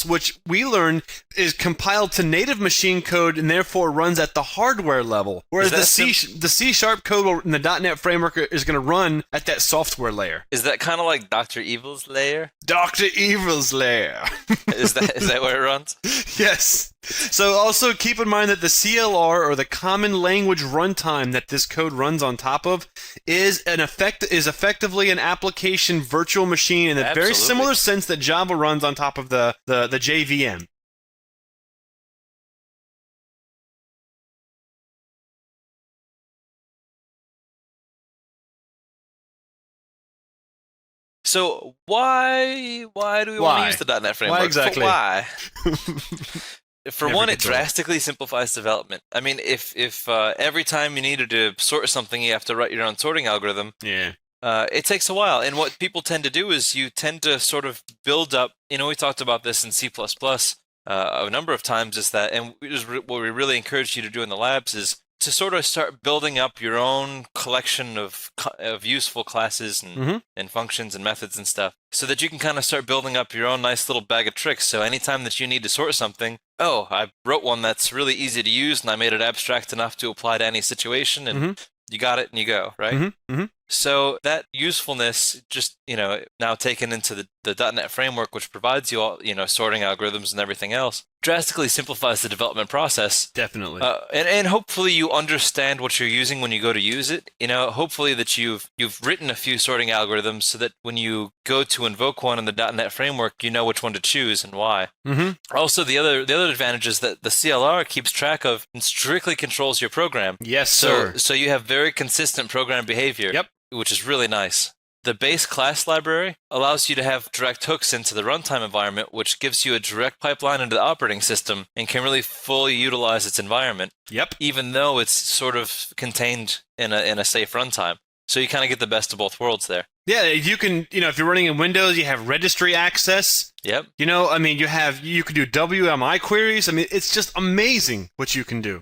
Speaker 1: which we learned is compiled to native machine code and therefore runs at the hardware level. Whereas the C# code in the .NET framework is going to run at that software layer.
Speaker 2: Is that kind of like Dr. Evil's layer?
Speaker 1: Dr. Evil's layer.
Speaker 2: Is that where it runs?
Speaker 1: Yes. So also keep in mind that the CLR, or the Common Language Runtime that this code runs on top of, is effectively an application virtual machine in a very similar sense that Java runs on top of the JVM.
Speaker 2: So why do we want to use the .NET framework?
Speaker 1: Why exactly?
Speaker 2: Why? For
Speaker 1: Never
Speaker 2: one, it
Speaker 1: gets old.
Speaker 2: drastically simplifies development. I mean, if every time you needed to sort something, you have to write your own sorting algorithm,
Speaker 1: Yeah.
Speaker 2: it takes a while. And what people tend to do is you tend to sort of build up, we talked about this in C++ a number of times, is that, and what we really encourage you to do in the labs is to sort of start building up your own collection of useful classes and functions and methods and stuff, so that you can kind of start building up your own nice little bag of tricks. So anytime that you need to sort something, I wrote one that's really easy to use, and I made it abstract enough to apply to any situation, and you got it and you go, right? So that usefulness just, now taken into the .NET framework, which provides you all, sorting algorithms and everything else, drastically simplifies the development process.
Speaker 1: Definitely.
Speaker 2: And hopefully you understand what you're using when you go to use it. Hopefully that you've written a few sorting algorithms so that when you go to invoke one in the .NET framework, you know which one to choose and why. Also, the other advantage is that the CLR keeps track of and strictly controls your program.
Speaker 1: Yes, sir.
Speaker 2: So you have very consistent program behavior.
Speaker 1: Yep.
Speaker 2: Which is really nice. The base class library allows you to have direct hooks into the runtime environment, which gives you a direct pipeline into the operating system and can really fully utilize its environment.
Speaker 1: Yep.
Speaker 2: Even though it's sort of contained in a safe runtime. So you kind of get the best of both worlds there.
Speaker 1: Yeah, you can, if you're running in Windows, you have registry access.
Speaker 2: Yep.
Speaker 1: You can do WMI queries. It's just amazing what you can do.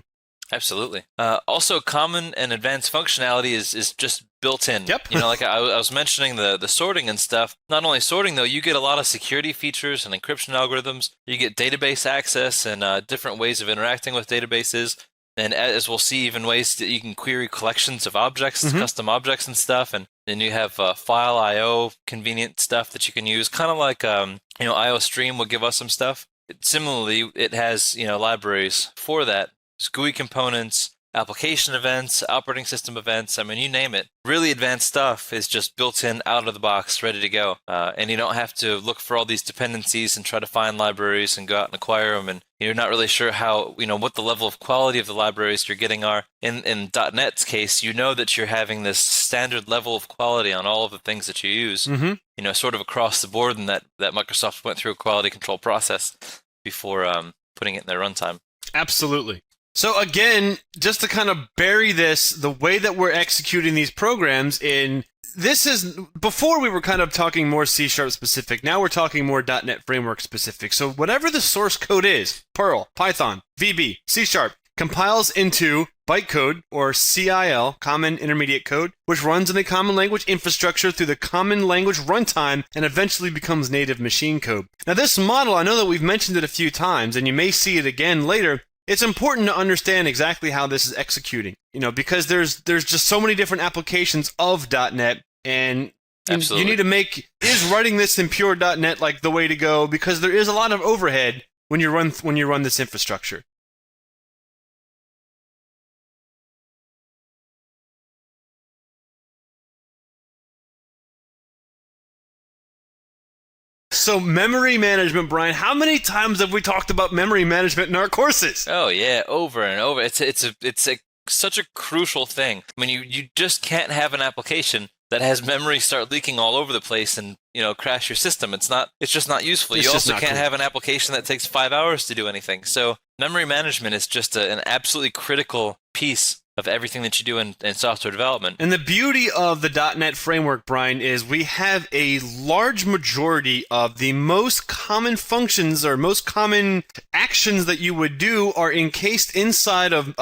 Speaker 2: Absolutely. Also, common and advanced functionality is just built in.
Speaker 1: Yep.
Speaker 2: Like I was mentioning the sorting and stuff. Not only sorting, though, you get a lot of security features and encryption algorithms. You get database access and different ways of interacting with databases. And as we'll see, even ways that you can query collections of objects, custom objects and stuff. And then you have file I/O convenient stuff that you can use, kind of like IO Stream will give us some stuff. Similarly, it has libraries for that. GUI components, application events, operating system events, you name it. Really advanced stuff is just built in, out of the box, ready to go. And you don't have to look for all these dependencies and try to find libraries and go out and acquire them. And you're not really sure how, what the level of quality of the libraries you're getting are. In .NET's case, you know that you're having this standard level of quality on all of the things that you use, sort of across the board, and that Microsoft went through a quality control process before putting it in their runtime.
Speaker 1: Absolutely. So again, just to kind of bury this, the way that we're executing these programs before we were kind of talking more C# specific, now we're talking more .NET framework specific. So whatever the source code is, Perl, Python, VB, C#, compiles into bytecode, or CIL, Common Intermediate Code, which runs in a common language infrastructure through the common language runtime and eventually becomes native machine code. Now this model, I know that we've mentioned it a few times, and you may see it again later. It's important to understand exactly how this is executing, because there's just so many different applications of .NET, and you need to is writing this in pure .NET like the way to go, because there is a lot of overhead when you run this infrastructure. So memory management, Brian, how many times have we talked about memory management in our courses?
Speaker 2: Oh yeah, over and over. It's such a crucial thing. You just can't have an application that has memory start leaking all over the place and crash your system. It's just not useful. You also can't have an application that takes 5 hours to do anything. So memory management is just an absolutely critical piece of everything that you do in software development.
Speaker 1: And the beauty of the .NET framework, Brian, is we have a large majority of the most common functions or most common actions that you would do are encased inside of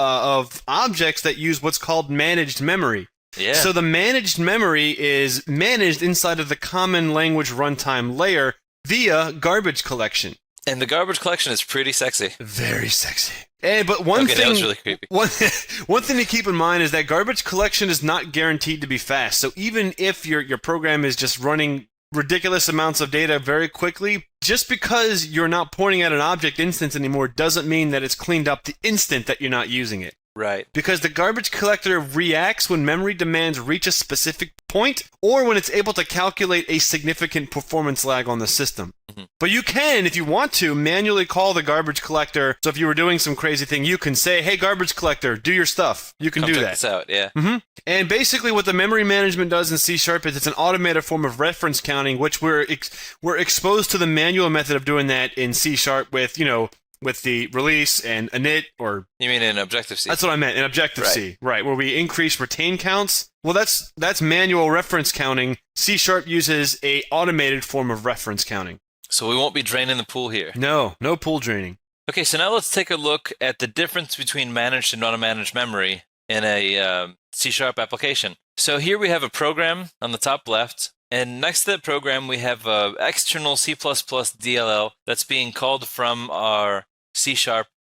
Speaker 1: objects that use what's called managed memory.
Speaker 2: Yeah.
Speaker 1: So the managed memory is managed inside of the common language runtime layer via garbage collection.
Speaker 2: And the garbage collection is pretty sexy.
Speaker 1: Very sexy. But one thing,
Speaker 2: that was really creepy.
Speaker 1: One thing to keep in mind is that garbage collection is not guaranteed to be fast. So even if your program is just running ridiculous amounts of data very quickly, just because you're not pointing at an object instance anymore doesn't mean that it's cleaned up the instant that you're not using it.
Speaker 2: Right.
Speaker 1: Because the garbage collector reacts when memory demands reach a specific point or when it's able to calculate a significant performance lag on the system. But you can, if you want to, manually call the garbage collector. So if you were doing some crazy thing, you can say, hey, garbage collector, do your stuff. You can
Speaker 2: Come
Speaker 1: do
Speaker 2: check
Speaker 1: that.
Speaker 2: this out, yeah.
Speaker 1: And basically what the memory management does in C# is it's an automated form of reference counting, which we're exposed to the manual method of doing that in C# with, with the release and init, or...
Speaker 2: You mean in Objective-C?
Speaker 1: That's what I meant, in Objective-C. Right, where we increase retain counts. Well, that's manual reference counting. C# uses a automated form of reference counting.
Speaker 2: So we won't be draining the pool here.
Speaker 1: No pool draining.
Speaker 2: Okay, so now let's take a look at the difference between managed and unmanaged memory in a C# application. So here we have a program on the top left, and next to that program we have an external C++ DLL that's being called from our C#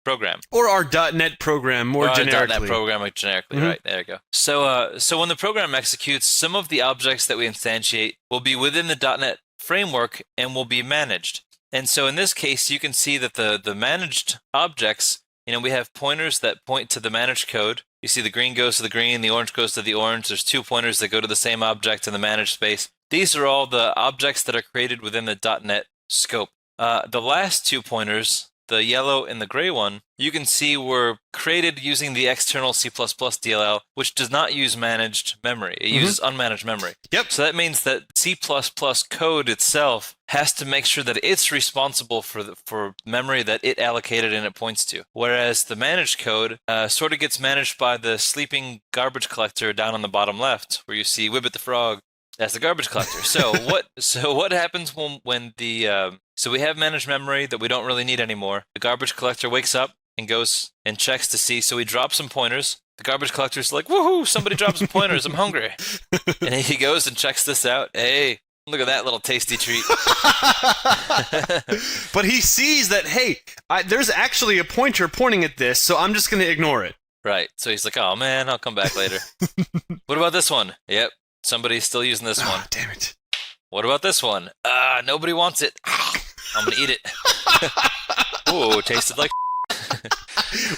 Speaker 2: program.
Speaker 1: Or our .NET program, more generically.
Speaker 2: .NET program, generically, right, there you go. So when the program executes, some of the objects that we instantiate will be within the .NET framework and will be managed. And so in this case, you can see that the managed objects, we have pointers that point to the managed code. You see the green goes to the green, the orange goes to the orange. There's 2 pointers that go to the same object in the managed space. These are all the objects that are created within the .NET scope. The last 2 pointers, the yellow and the gray one, you can see were created using the external C++ DLL, which does not use managed memory. It uses unmanaged memory.
Speaker 1: Yep.
Speaker 2: So that means that C++ code itself has to make sure that it's responsible for memory that it allocated and it points to. Whereas the managed code sort of gets managed by the sleeping garbage collector down on the bottom left, where you see Wibbit the Frog as the garbage collector. So what happens when the so we have managed memory that we don't really need anymore. The garbage collector wakes up and goes and checks to see. So we drop some pointers. The garbage collector's like, woohoo, somebody dropped some pointers. I'm hungry. And he goes and checks this out. Hey, look at that little tasty treat.
Speaker 1: But he sees that, hey, there's actually a pointer pointing at this, so I'm just going to ignore it.
Speaker 2: Right. So he's like, oh, man, I'll come back later. What about this one? Yep. Somebody's still using this one.
Speaker 1: Damn it.
Speaker 2: What about this one? Nobody wants it. I'm going to eat it. Ooh, tasted like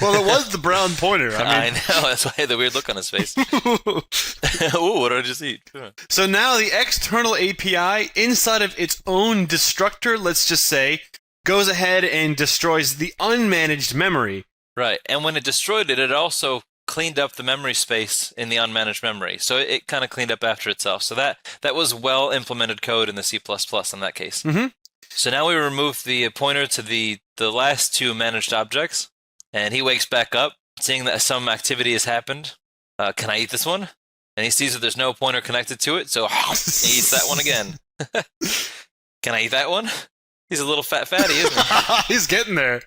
Speaker 1: Well, it was the brown pointer.
Speaker 2: I know. That's why he had the weird look on his face. Ooh, what did I just eat?
Speaker 1: So now the external API, inside of its own destructor, let's just say, goes ahead and destroys the unmanaged memory.
Speaker 2: Right. And when it destroyed it, it also cleaned up the memory space in the unmanaged memory. So it kind of cleaned up after itself. So that was well implemented code in the C++ in that case. So now we remove the pointer to the last 2 managed objects, and he wakes back up, seeing that some activity has happened. Can I eat this one? And he sees that there's no pointer connected to it, so he eats that one again. Can I eat that one? He's a little fat fatty, isn't he?
Speaker 1: He's getting there.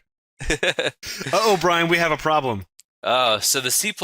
Speaker 1: Uh-oh, Brian, we have a problem.
Speaker 2: So the C++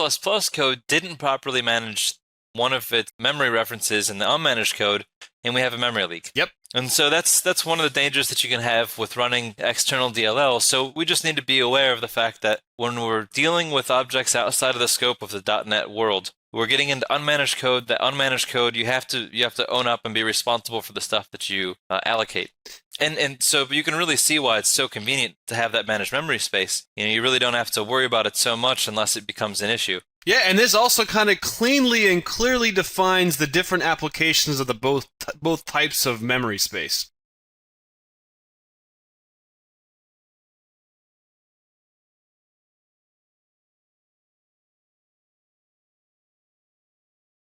Speaker 2: code didn't properly manage one of its memory references in the unmanaged code, and we have a memory leak.
Speaker 1: Yep.
Speaker 2: And so that's one of the dangers that you can have with running external DLL. So we just need to be aware of the fact that when we're dealing with objects outside of the scope of the .NET world, we're getting into unmanaged code. That unmanaged code, you have to own up and be responsible for the stuff that you allocate. And so you can really see why it's so convenient to have that managed memory space. You really don't have to worry about it so much unless it becomes an issue.
Speaker 1: Yeah, and this also kind of cleanly and clearly defines the different applications of the both types of memory space.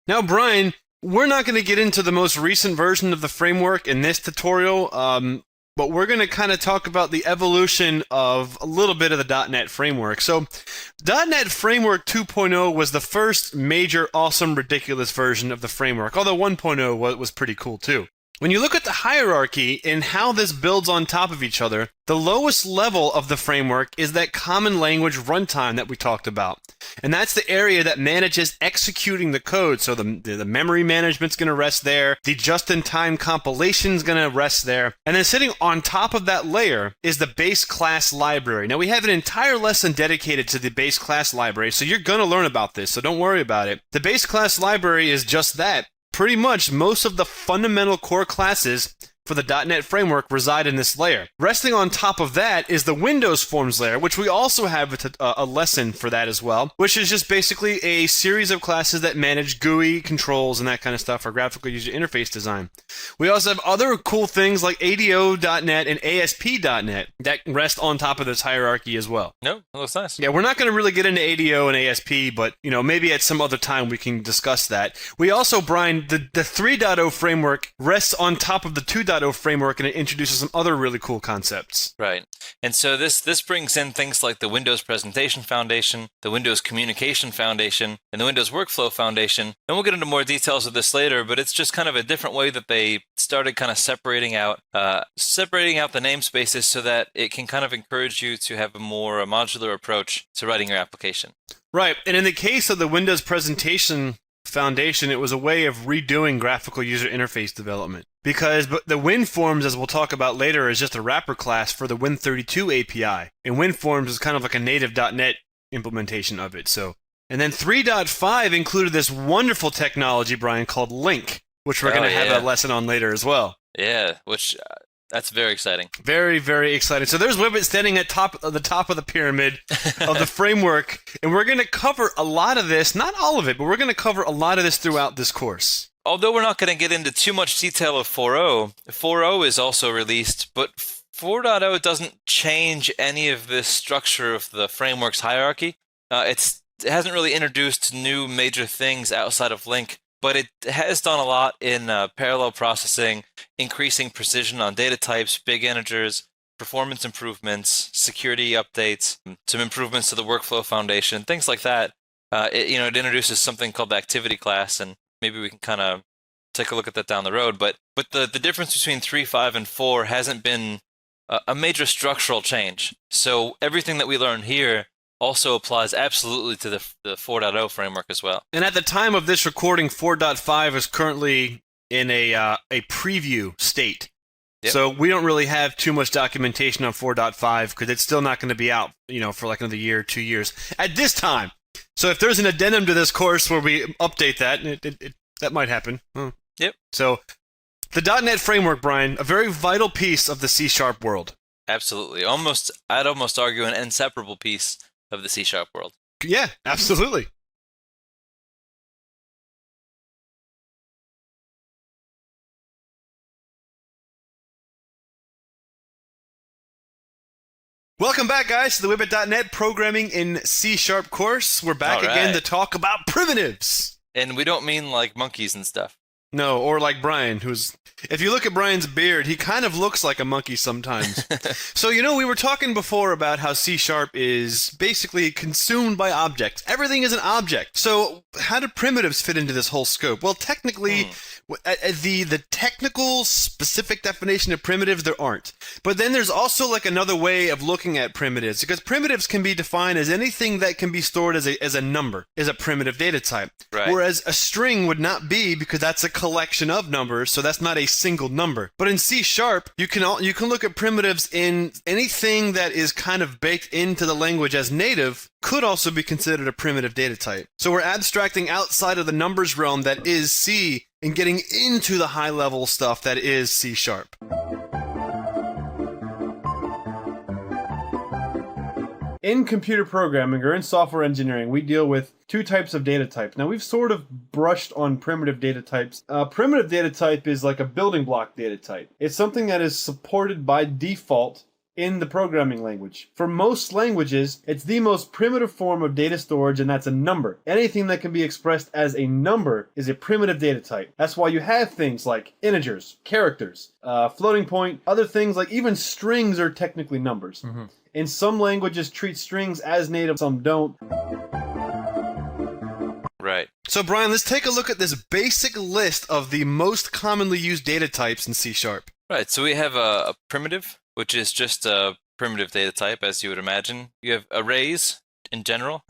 Speaker 1: Now, Brian, we're not going to get into the most recent version of the framework in this tutorial, but we're going to kind of talk about the evolution of a little bit of the .NET framework. So, .NET Framework 2.0 was the first major, awesome, ridiculous version of the framework, although 1.0 was pretty cool too. When you look at the hierarchy and how this builds on top of each other, the lowest level of the framework is that common language runtime that we talked about. And that's the area that manages executing the code. So the memory management's going to rest there. The just-in-time compilation's going to rest there. And then sitting on top of that layer is the base class library. Now, we have an entire lesson dedicated to the base class library, so you're going to learn about this, so don't worry about it. The base class library is just that. Pretty much most of the fundamental core classes for the .NET framework reside in this layer. Resting on top of that is the Windows Forms layer, which we also have a lesson for that as well, which is just basically a series of classes that manage GUI controls and that kind of stuff for graphical user interface design. We also have other cool things like ADO.NET and ASP.NET that rest on top of this hierarchy as well.
Speaker 2: No, that looks nice.
Speaker 1: Yeah, we're not going to really get into ADO and ASP, but maybe at some other time we can discuss that. We also, Brian, the 3.0 framework rests on top of the 2.0 framework, and it introduces some other really cool concepts.
Speaker 2: Right. And so this brings in things like the Windows Presentation Foundation, the Windows Communication Foundation, and the Windows Workflow Foundation. And we'll get into more details of this later, but it's just kind of a different way that they started kind of separating out the namespaces so that it can kind of encourage you to have a more modular approach to writing your application.
Speaker 1: Right. And in the case of the Windows Presentation Foundation, it was a way of redoing graphical user interface development. Because the WinForms, as we'll talk about later, is just a wrapper class for the Win32 API. And WinForms is kind of like a native .NET implementation of it. And then 3.5 included this wonderful technology, Brian, called LINQ, which we're going to have a lesson on later as well.
Speaker 2: Yeah, which that's very exciting.
Speaker 1: Very, very exciting. So there's Wibbit standing at the top of the pyramid of the framework, and we're going to cover a lot of this, not all of it, but we're going to cover a lot of this throughout this course.
Speaker 2: Although we're not going to get into too much detail of 4.0, 4.0 is also released, but 4.0 doesn't change any of this structure of the framework's hierarchy. It hasn't really introduced new major things outside of LINQ, but it has done a lot in parallel processing, increasing precision on data types, big integers, performance improvements, security updates, some improvements to the workflow foundation, things like that. It introduces something called the activity class, and maybe we can kind of take a look at that down the road. But the difference between 3, 5, and 4 hasn't been a major structural change. So everything that we learn here also applies absolutely to the 4.0 framework as well. And
Speaker 1: at the time of this recording, 4.5 is currently in a preview state. Yep. So we don't really have too much documentation on 4.5 because it's still not going to be out, for like another year, 2 years at this time. So if there's an addendum to this course where we update that, that might happen.
Speaker 2: Yep.
Speaker 1: So the .NET framework, Brian, a very vital piece of the C# world.
Speaker 2: Absolutely. I'd almost argue an inseparable piece of the C# world.
Speaker 1: Yeah, absolutely. Welcome back, guys, to the Wibbit.net Programming in C# course. We're back again to talk about primitives.
Speaker 2: And we don't mean like monkeys and stuff.
Speaker 1: No, or like Brian, who's... If you look at Brian's beard, he kind of looks like a monkey sometimes. So, we were talking before about how C# is basically consumed by objects. Everything is an object. So, how do primitives fit into this whole scope? Well, technically, the technical specific definition of primitives, there aren't. But then there's also like another way of looking at primitives, because primitives can be defined as anything that can be stored as a number, is a primitive data type.
Speaker 2: Right.
Speaker 1: Whereas a string would not be, because that's a collection of numbers, so that's not a single number. But in C#, you can look at primitives in anything that is kind of baked into the language as native, could also be considered a primitive data type. So we're abstracting outside of the numbers realm that is C and getting into the high-level stuff that is C#. In computer programming or in software engineering, we deal with two types of data types. Now, we've sort of brushed on primitive data types. Primitive data type is like a building block data type. It's something that is supported by default in the programming language. For most languages, it's the most primitive form of data storage, and that's a number. Anything that can be expressed as a number is a primitive data type. That's why you have things like integers, characters, floating point, other things like even strings are technically numbers. Mm-hmm. In some languages, treat strings as native, some don't.
Speaker 2: Right.
Speaker 1: So, Brian, let's take a look at this basic list of the most commonly used data types in C#.
Speaker 2: Right. So we have a primitive, which is just a primitive data type, as you would imagine. You have arrays in general,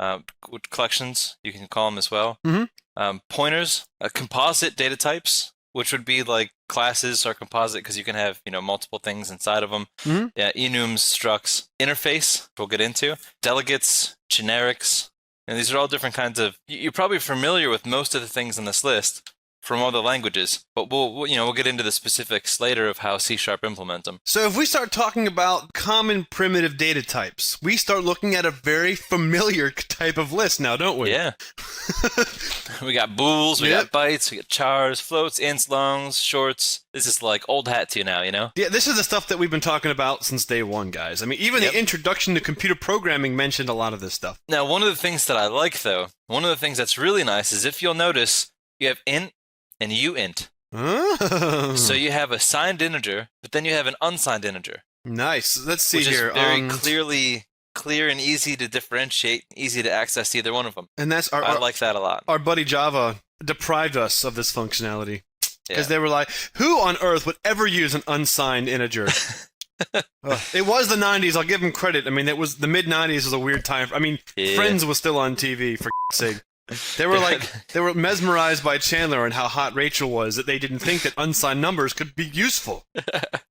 Speaker 2: collections, you can call them as well. Mm-hmm. Pointers, composite data types, which would be like classes are composite because you can have, multiple things inside of them. Mm-hmm. Yeah, enums, structs, interface, we'll get into, delegates, generics, and these are all different kinds of... You're probably familiar with most of the things on this list, from other languages, but we'll get into the specifics later of how C# implements them.
Speaker 1: So if we start talking about common primitive data types, we start looking at a very familiar type of list now, don't we?
Speaker 2: Yeah. We got bools, we got bytes, we got chars, floats, ints, longs, shorts. This is like old hat to you now, you know?
Speaker 1: Yeah, this is the stuff that we've been talking about since day one, guys. I mean, even the introduction to computer programming mentioned a lot of this stuff.
Speaker 2: Now, one of the things that I like, though, one of the things that's really nice is if you'll notice, you have int and uint.
Speaker 1: Oh.
Speaker 2: So you have a signed integer, but then you have an unsigned integer.
Speaker 1: Nice. Let's see
Speaker 2: which
Speaker 1: here.
Speaker 2: Is very clear and easy to differentiate, easy to access either one of them.
Speaker 1: And that's
Speaker 2: I like that a lot.
Speaker 1: Our buddy Java deprived us of this functionality because they were like, "Who on earth would ever use an unsigned integer?" It was the 90s. I'll give them credit. I mean, it was the mid 90s was a weird time. I mean, Friends was still on TV for sake. They were mesmerized by Chandler and how hot Rachel was that they didn't think that unsigned numbers could be useful.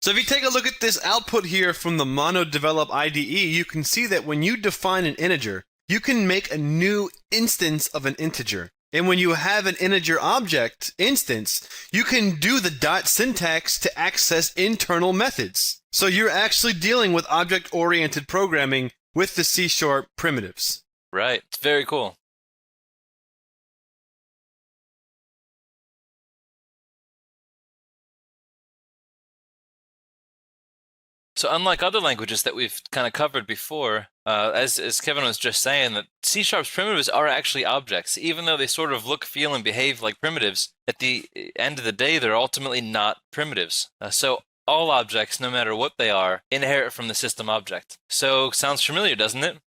Speaker 1: So if you take a look at this output here from the mono-develop IDE, you can see that when you define an integer, you can make a new instance of an integer. And when you have an integer object instance, you can do the dot syntax to access internal methods. So you're actually dealing with object-oriented programming with the C# primitives.
Speaker 2: Right. It's very cool. So unlike other languages that we've kind of covered before, as Kevin was just saying, that C#'s primitives are actually objects. Even though they sort of look, feel, and behave like primitives, at the end of the day, they're ultimately not primitives. So all objects, no matter what they are, inherit from the system object. So sounds familiar, doesn't it?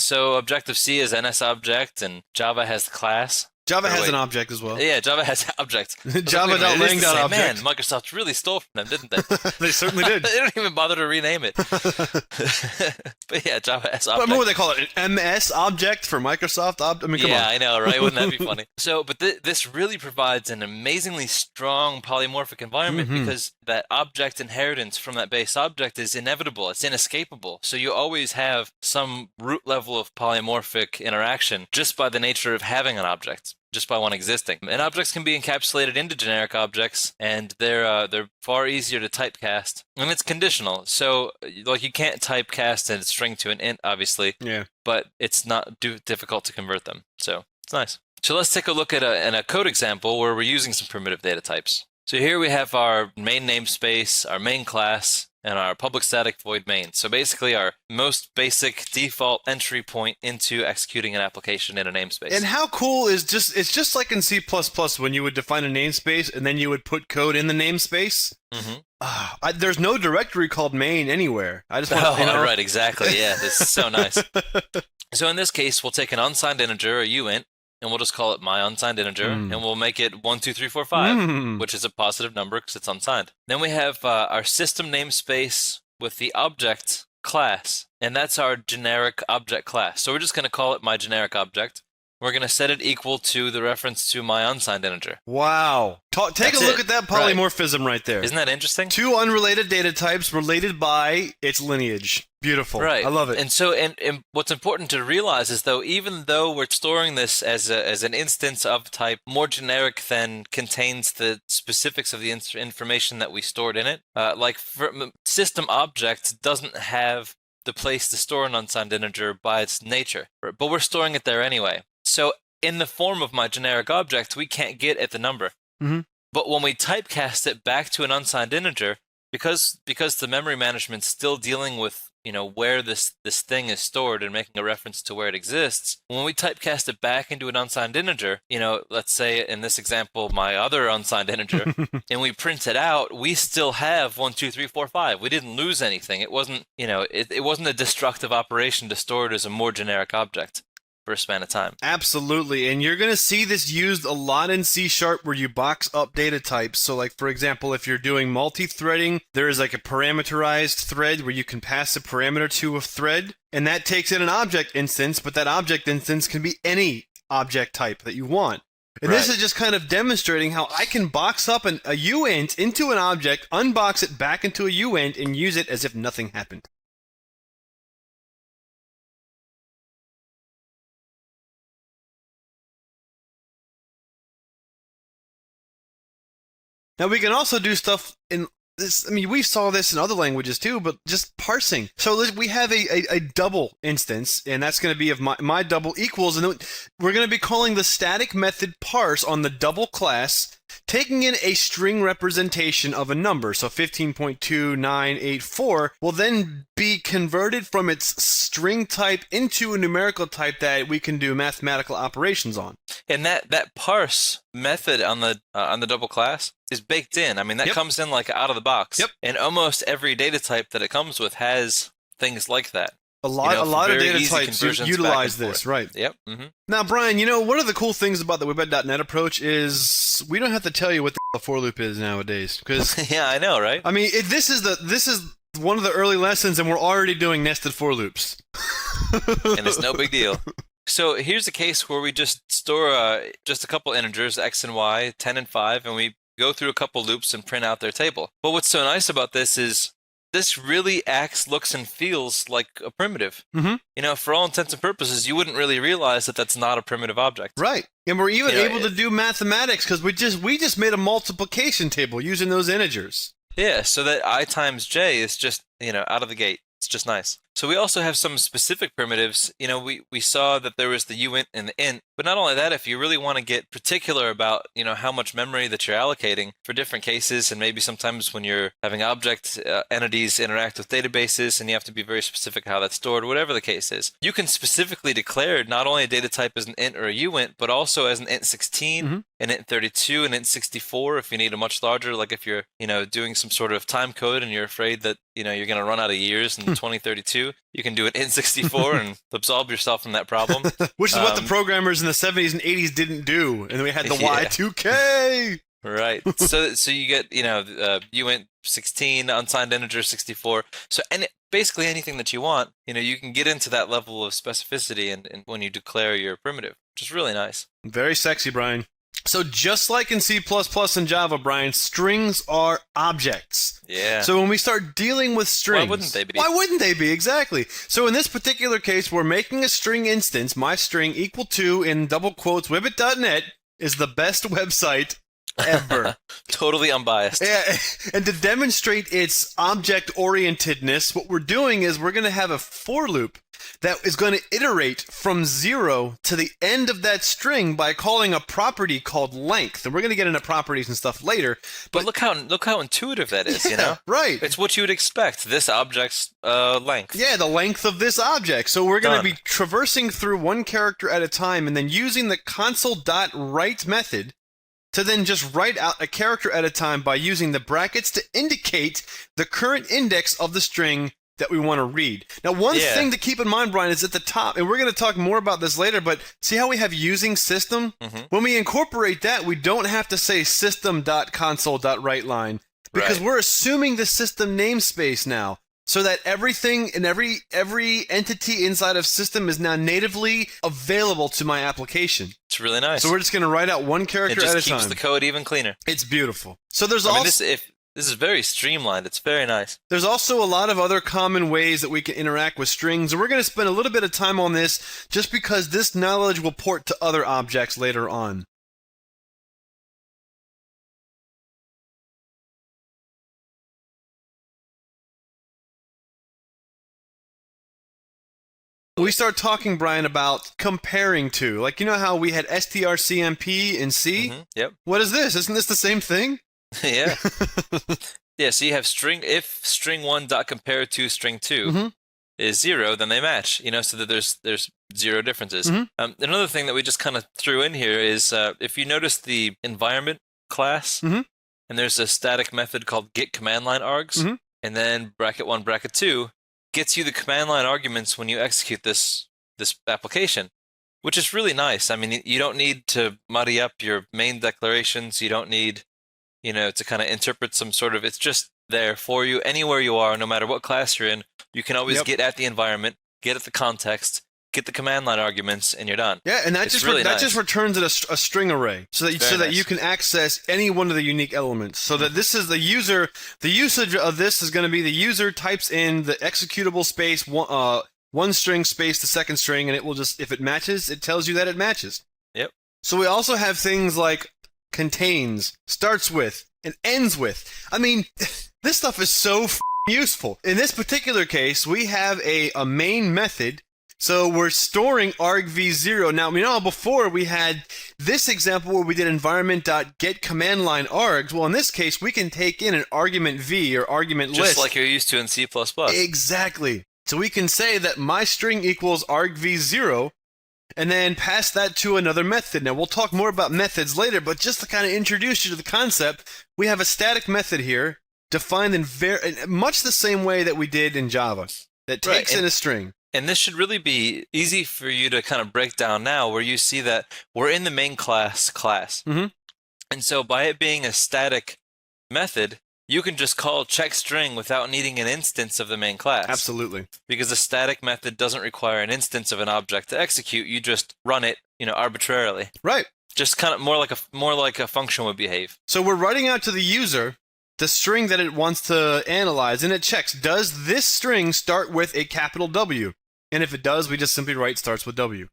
Speaker 2: So Objective-C is NS object, and Java has the class.
Speaker 1: Java has an object as well.
Speaker 2: Yeah, Java has object.
Speaker 1: Java.lang.object.
Speaker 2: Man, Microsoft really stole from them, didn't they?
Speaker 1: They certainly did.
Speaker 2: They don't even bother to rename it. But yeah, Java has object.
Speaker 1: But what would they call it? An MS object for Microsoft? I mean, come on.
Speaker 2: Yeah, I know, right? Wouldn't that be funny? So, but this really provides an amazingly strong polymorphic environment because that object inheritance from that base object is inevitable. It's inescapable. So you always have some root level of polymorphic interaction just by the nature of having an object. Just by one existing. And objects can be encapsulated into generic objects, and they're far easier to typecast. And it's conditional, so like you can't typecast a string to an int, obviously.
Speaker 1: Yeah.
Speaker 2: But it's not difficult to convert them, so it's nice. So let's take a look at a code example where we're using some primitive data types. So here we have our main namespace, our main class, and our public static void main. So basically our most basic default entry point into executing an application in a namespace.
Speaker 1: And how cool is it's just like in C++ when you would define a namespace and then you would put code in the namespace. There's no directory called main anywhere. I just want to,
Speaker 2: right, exactly. Yeah, this is so nice. So in this case, we'll take an unsigned integer, a uint, and we'll just call it my unsigned integer, and we'll make it 1, 2, 3, 4, 5, which is a positive number because it's unsigned. Then we have our system namespace with the object class, and that's our generic object class. So we're just going to call it my generic object. We're going to set it equal to the reference to my unsigned integer.
Speaker 1: Wow. Take a look at that polymorphism right there.
Speaker 2: Isn't that interesting?
Speaker 1: Two unrelated data types related by its lineage. Beautiful.
Speaker 2: Right.
Speaker 1: I love it.
Speaker 2: And so, and what's important to realize is, though, even though we're storing this as an instance of type more generic than contains the specifics of the information that we stored in it, like system object doesn't have the place to store an unsigned integer by its nature, but we're storing it there anyway. So in the form of my generic object, we can't get at the number. But when we typecast it back to an unsigned integer, because the memory management's still dealing with where this thing is stored and making a reference to where it exists, when we typecast it back into an unsigned integer, let's say in this example my other unsigned integer, and we print it out, we still have 1, 2, 3, 4, 5. We didn't lose anything. It wasn't it wasn't a destructive operation to store it as a more generic object for a span of time.
Speaker 1: Absolutely, and you're going to see this used a lot in C# where you box up data types. So like, for example, if you're doing multi-threading, there is like a parameterized thread where you can pass a parameter to a thread, and that takes in an object instance, but that object instance can be any object type that you want. And this is just kind of demonstrating how I can box up a uint into an object, unbox it back into a uint, and use it as if nothing happened. Now we can also do stuff in this. I mean, we saw this in other languages too, but just parsing. So we have a double instance, and that's going to be of my double equals, and we're going to be calling the static method parse on the double class, taking in a string representation of a number. So 15.2984 will then be converted from its string type into a numerical type that we can do mathematical operations on.
Speaker 2: And that parse method on the double class is baked in. I mean, that comes in like out of the box.
Speaker 1: Yep.
Speaker 2: And almost every data type that it comes with has things like that.
Speaker 1: A lot of data types utilize this, right?
Speaker 2: Yep. Mm-hmm.
Speaker 1: Now, Brian, one of the cool things about the Webed.net approach is we don't have to tell you what the for loop is nowadays. Because
Speaker 2: yeah, I know, right?
Speaker 1: I mean, this is one of the early lessons, and we're already doing nested for loops.
Speaker 2: And it's no big deal. So here's a case where we just store just a couple integers, x and y, 10 and 5, and we go through a couple loops and print out their table. But what's so nice about this is this really acts, looks, and feels like a primitive.
Speaker 1: Mm-hmm.
Speaker 2: For all intents and purposes, you wouldn't really realize that that's not a primitive object.
Speaker 1: Right. And we're even able to do mathematics because we just made a multiplication table using those integers.
Speaker 2: Yeah, so that I times j is just, out of the gate. It's just nice. So we also have some specific primitives. We saw that there was the uint and the int, but not only that, if you really want to get particular about, how much memory that you're allocating for different cases, and maybe sometimes when you're having object entities interact with databases and you have to be very specific how that's stored, whatever the case is, you can specifically declare not only a data type as an int or a uint, but also as an int 16, an int 32, an int 64 if you need a much larger, like if you're, doing some sort of time code and you're afraid that, you're going to run out of years in 2032, you can do an int64 and absolve yourself from that problem.
Speaker 1: Which is what the programmers in the 70s and 80s didn't do. And then we had the Y2K.
Speaker 2: Right. So you get, uint 16, unsigned integer 64. So basically anything that you want, you can get into that level of specificity and when you declare your primitive, which is really nice.
Speaker 1: Very sexy, Brian. So just like in C++ and Java, Brian, strings are objects.
Speaker 2: Yeah.
Speaker 1: So when we start dealing with strings...
Speaker 2: Why wouldn't they be?
Speaker 1: Why wouldn't they be? Exactly. So in this particular case, we're making a string instance, my string equal to, in double quotes, Wibbit.net is the best website ever.
Speaker 2: Totally unbiased.
Speaker 1: Yeah, and to demonstrate its object-orientedness, what we're doing is we're going to have a for loop that is going to iterate from 0 to the end of that string by calling a property called length. And we're going to get into properties and stuff later.
Speaker 2: But look how intuitive that is,
Speaker 1: Right.
Speaker 2: It's what you would expect, this object's length.
Speaker 1: Yeah, the length of this object. So we're going to be traversing through one character at a time and then using the console.write method to then just write out a character at a time by using the brackets to indicate the current index of the string that we want to read. Now, one thing to keep in mind, Brian, is at the top, and we're going to talk more about this later, but see how we have using system? When we incorporate that, we don't have to say system.console.writeLine because we're assuming the system namespace now, so that everything and every entity inside of system is now natively available to my application.
Speaker 2: It's really nice.
Speaker 1: So we're just going to write out one character at a time.
Speaker 2: It just keeps the code even cleaner.
Speaker 1: It's beautiful. So there's also...
Speaker 2: This is very streamlined. It's very nice.
Speaker 1: There's also a lot of other common ways that we can interact with strings, and we're going to spend a little bit of time on this just because this knowledge will port to other objects later on. We start talking, Brian, about comparing to. Like, how we had strcmp in C?
Speaker 2: Yep.
Speaker 1: What is this? Isn't this the same thing?
Speaker 2: Yeah. Yeah, so you have if string1 dot compare to string2 is 0, then they match, so that there's 0 differences. Another thing that we just kind of threw in here is if you notice the environment class, and there's a static method called get command line args, and then bracket 1, bracket 2 gets you the command line arguments when you execute this application, which is really nice. I mean, you don't need to muddy up your main declarations. You don't need to kind of interpret some sort of, it's just there for you anywhere you are, no matter what class you're in. You can always get at the environment, get at the context, get the command line arguments, and you're done.
Speaker 1: Yeah, and that just returns it a string array so that you can access any one of the unique elements. So that this is the usage of this is going to be the user types in the executable space, one string space, the second string, and it will just, if it matches, it tells you that it matches.
Speaker 2: Yep.
Speaker 1: So we also have things like contains, starts with, and ends with. I mean, this stuff is so useful. In this particular case, we have a main method. So we're storing argv0. Now, we know before we had this example where we did environment.getCommandLine args. Well, in this case, we can take in an argument v or argument list.
Speaker 2: Just like you're used to in C++.
Speaker 1: Exactly. So we can say that my string equals argv0 and then pass that to another method. Now, we'll talk more about methods later, but just to kind of introduce you to the concept, we have a static method here defined in much the same way that we did in Java that takes in a string.
Speaker 2: And this should really be easy for you to kind of break down now, where you see that we're in the main class.
Speaker 1: Mm-hmm.
Speaker 2: And so by it being a static method, you can just call checkString without needing an instance of the main class.
Speaker 1: Absolutely.
Speaker 2: Because a static method doesn't require an instance of an object to execute. You just run it, arbitrarily.
Speaker 1: Right.
Speaker 2: Just kind of more like a function would behave.
Speaker 1: So we're writing out to the user the string that it wants to analyze, and it checks, does this string start with a capital W? And if it does, we just simply write starts with W.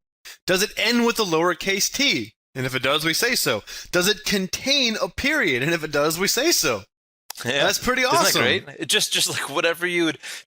Speaker 1: Does it end with a lowercase t? And if it does, we say so. Does it contain a period? And if it does, we say so.
Speaker 2: Yeah.
Speaker 1: That's pretty awesome.
Speaker 2: Isn't that great? It just like whatever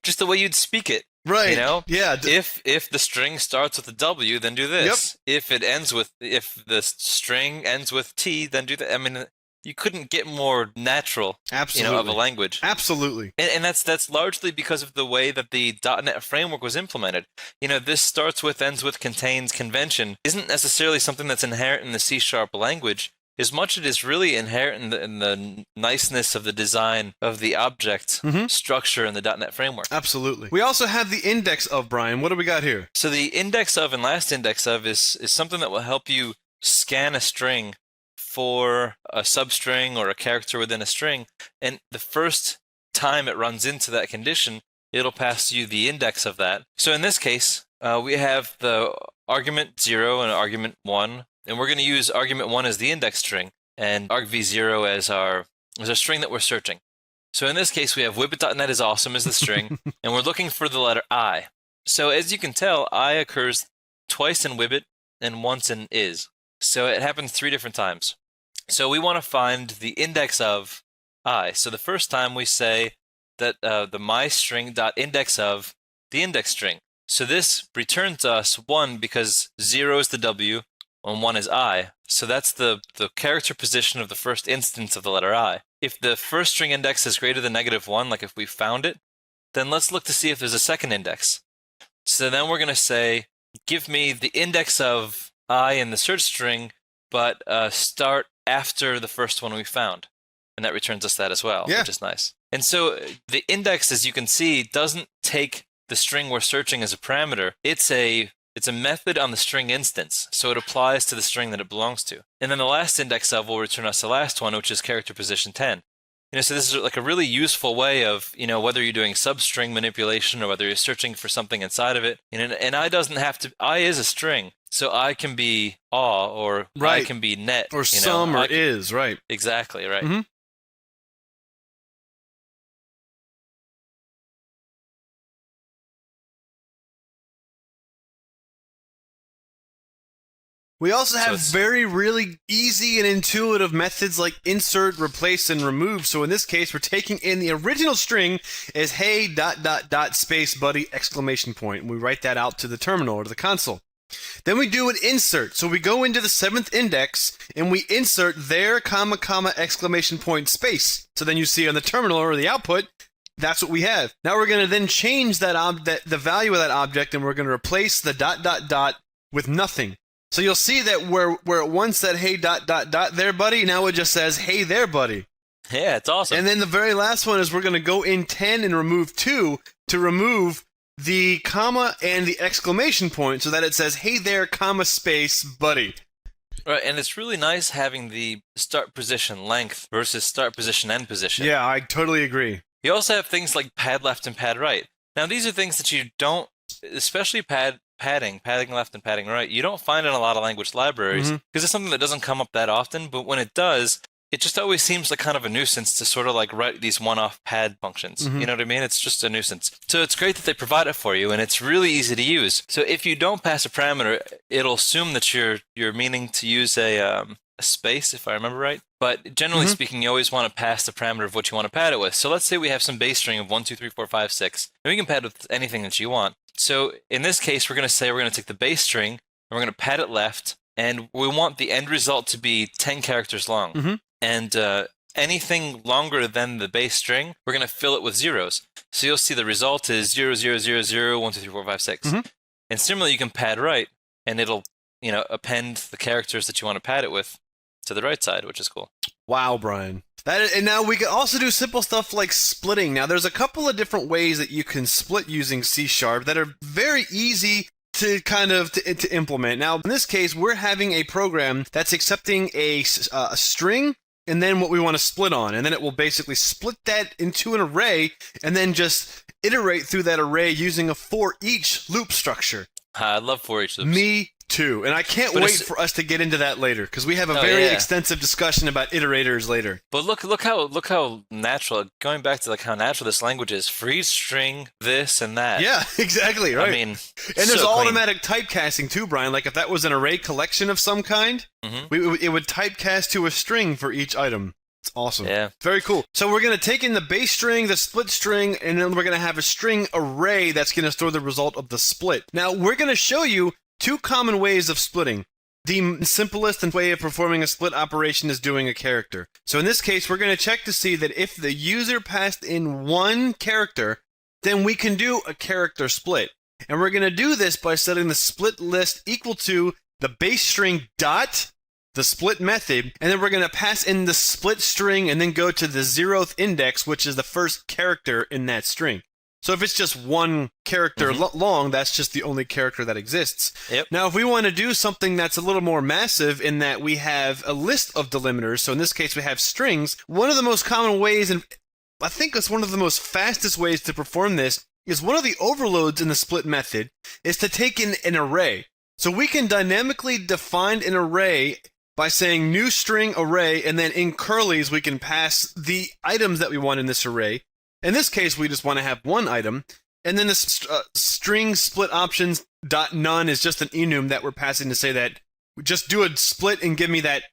Speaker 2: just the way you'd speak it.
Speaker 1: Right.
Speaker 2: Yeah. If the string starts with a W, then do this. Yep. If the string ends with T, then do that. I mean, you couldn't get more natural,
Speaker 1: Absolutely.
Speaker 2: Of a language.
Speaker 1: Absolutely.
Speaker 2: And that's largely because of the way that the .NET framework was implemented. This starts with, ends with, contains convention isn't necessarily something that's inherent in the C# language, as much as it is really inherent in the niceness of the design of the object structure in the .NET framework.
Speaker 1: Absolutely. We also have the index of, Brian. What do we got here?
Speaker 2: So the index of and last index of is something that will help you scan a string for a substring or a character within a string, and the first time it runs into that condition, it'll pass you the index of that. So in this case, we have the argument 0 and argument 1, and we're going to use argument 1 as the index string, and argv0 as our string that we're searching. So in this case, we have whippet.net is awesome as the string, and we're looking for the letter I. So as you can tell, I occurs twice in whippet and once in is. So it happens 3 different times. So we want to find the index of I. So the first time we say that the myString.index of the index string. So this returns us 1 because 0 is the W and 1 is I. So that's the character position of the first instance of the letter I. If the first string index is greater than -1, like if we found it, then let's look to see if there's a second index. So then we're going to say, give me the index of I in the search string, but start after the first one we found. And that returns us that as well, which is nice. And so the index, as you can see, doesn't take the string we're searching as a parameter. It's a method on the string instance, so it applies to the string that it belongs to. And then the last index of will return us the last one, which is character position 10. So this is like a really useful way of, whether you're doing substring manipulation or whether you're searching for something inside of it. And I doesn't have to, I is a string. So I can be aw, or I can be net.
Speaker 1: Or some, or is, right.
Speaker 2: Exactly, right.
Speaker 1: Mm-hmm. We also have really easy and intuitive methods like insert, replace, and remove. So in this case, we're taking in the original string as hey ... space buddy ! And we write that out to the terminal or to the console. Then we do an insert. So we go into the 7th index and we insert there, space. So then you see on the terminal or the output, that's what we have. Now we're going to then change that the value of that object, and we're going to replace the ... with nothing. So you'll see that where it once said hey ... there, buddy, now it just says hey there, buddy.
Speaker 2: Yeah, it's awesome.
Speaker 1: And then the very last one is we're going to go in 10 and remove 2 to remove the comma and the exclamation point so that it says hey there, space, buddy.
Speaker 2: Right, and it's really nice having the start position length versus start position end position.
Speaker 1: Yeah, I totally agree.
Speaker 2: You also have things like pad left and pad right. Now these are things that you don't, especially padding left and padding right, you don't find in a lot of language libraries because it's something that doesn't come up that often, but when it does, it just always seems like kind of a nuisance to sort of like write these one-off pad functions. You know what I mean? It's just a nuisance. So it's great that they provide it for you, and it's really easy to use. So if you don't pass a parameter, it'll assume that you're meaning to use a space, if I remember right. But generally speaking, you always want to pass the parameter of what you want to pad it with. So let's say we have some base string of 1, 2, 3, 4, 5, 6. And we can pad with anything that you want. So in this case, we're going to say we're going to take the base string, and we're going to pad it left, and we want the end result to be 10 characters long. And anything longer than the base string, we're going to fill it with zeros. So you'll see the result is 0, 0, 0, 0, 1, 2, 3, 4, 5, 6. And similarly, you can pad right, and it'll append the characters that you want to pad it with to the right side, which is cool.
Speaker 1: Wow, Brian. And now we can also do simple stuff like splitting. Now, there's a couple of different ways that you can split using C# that are very easy to to implement. Now, in this case, we're having a program that's accepting a string and then what we want to split on, and then it will basically split that into an array and then just iterate through that array using a for each loop structure.
Speaker 2: I love for each loops.
Speaker 1: Me too, and I can't wait for us to get into that later because we have a very extensive discussion about iterators later.
Speaker 2: But look how natural. Going back to how natural this language is. For each string, this and that.
Speaker 1: Yeah, exactly. Right.
Speaker 2: I mean,
Speaker 1: and there's automatic typecasting too, Brian. Like if that was an array collection of some kind, it would typecast to a string for each item. It's awesome.
Speaker 2: Yeah.
Speaker 1: Very cool. So we're going to take in the base string, the split string, and then we're going to have a string array that's going to store the result of the split. Now, we're going to show you two common ways of splitting. The simplest way of performing a split operation is doing a character. So in this case, we're going to check to see that if the user passed in one character, then we can do a character split. And we're going to do this by setting the split list equal to the base string dot the split method, and then we're going to pass in the split string and then go to the 0th index, which is the first character in that string. So if it's just one character long, that's just the only character that exists.
Speaker 2: Yep.
Speaker 1: Now, if we want to do something that's a little more massive in that we have a list of delimiters, so in this case we have strings, one of the most common ways, and I think it's one of the most fastest ways to perform this, is one of the overloads in the split method is to take in an array. So we can dynamically define an array by saying new string array, and then in curlies we can pass the items that we want in this array. In this case, we just want to have one item, and then the string split options dot none is just an enum that we're passing to say that just do a split and give me that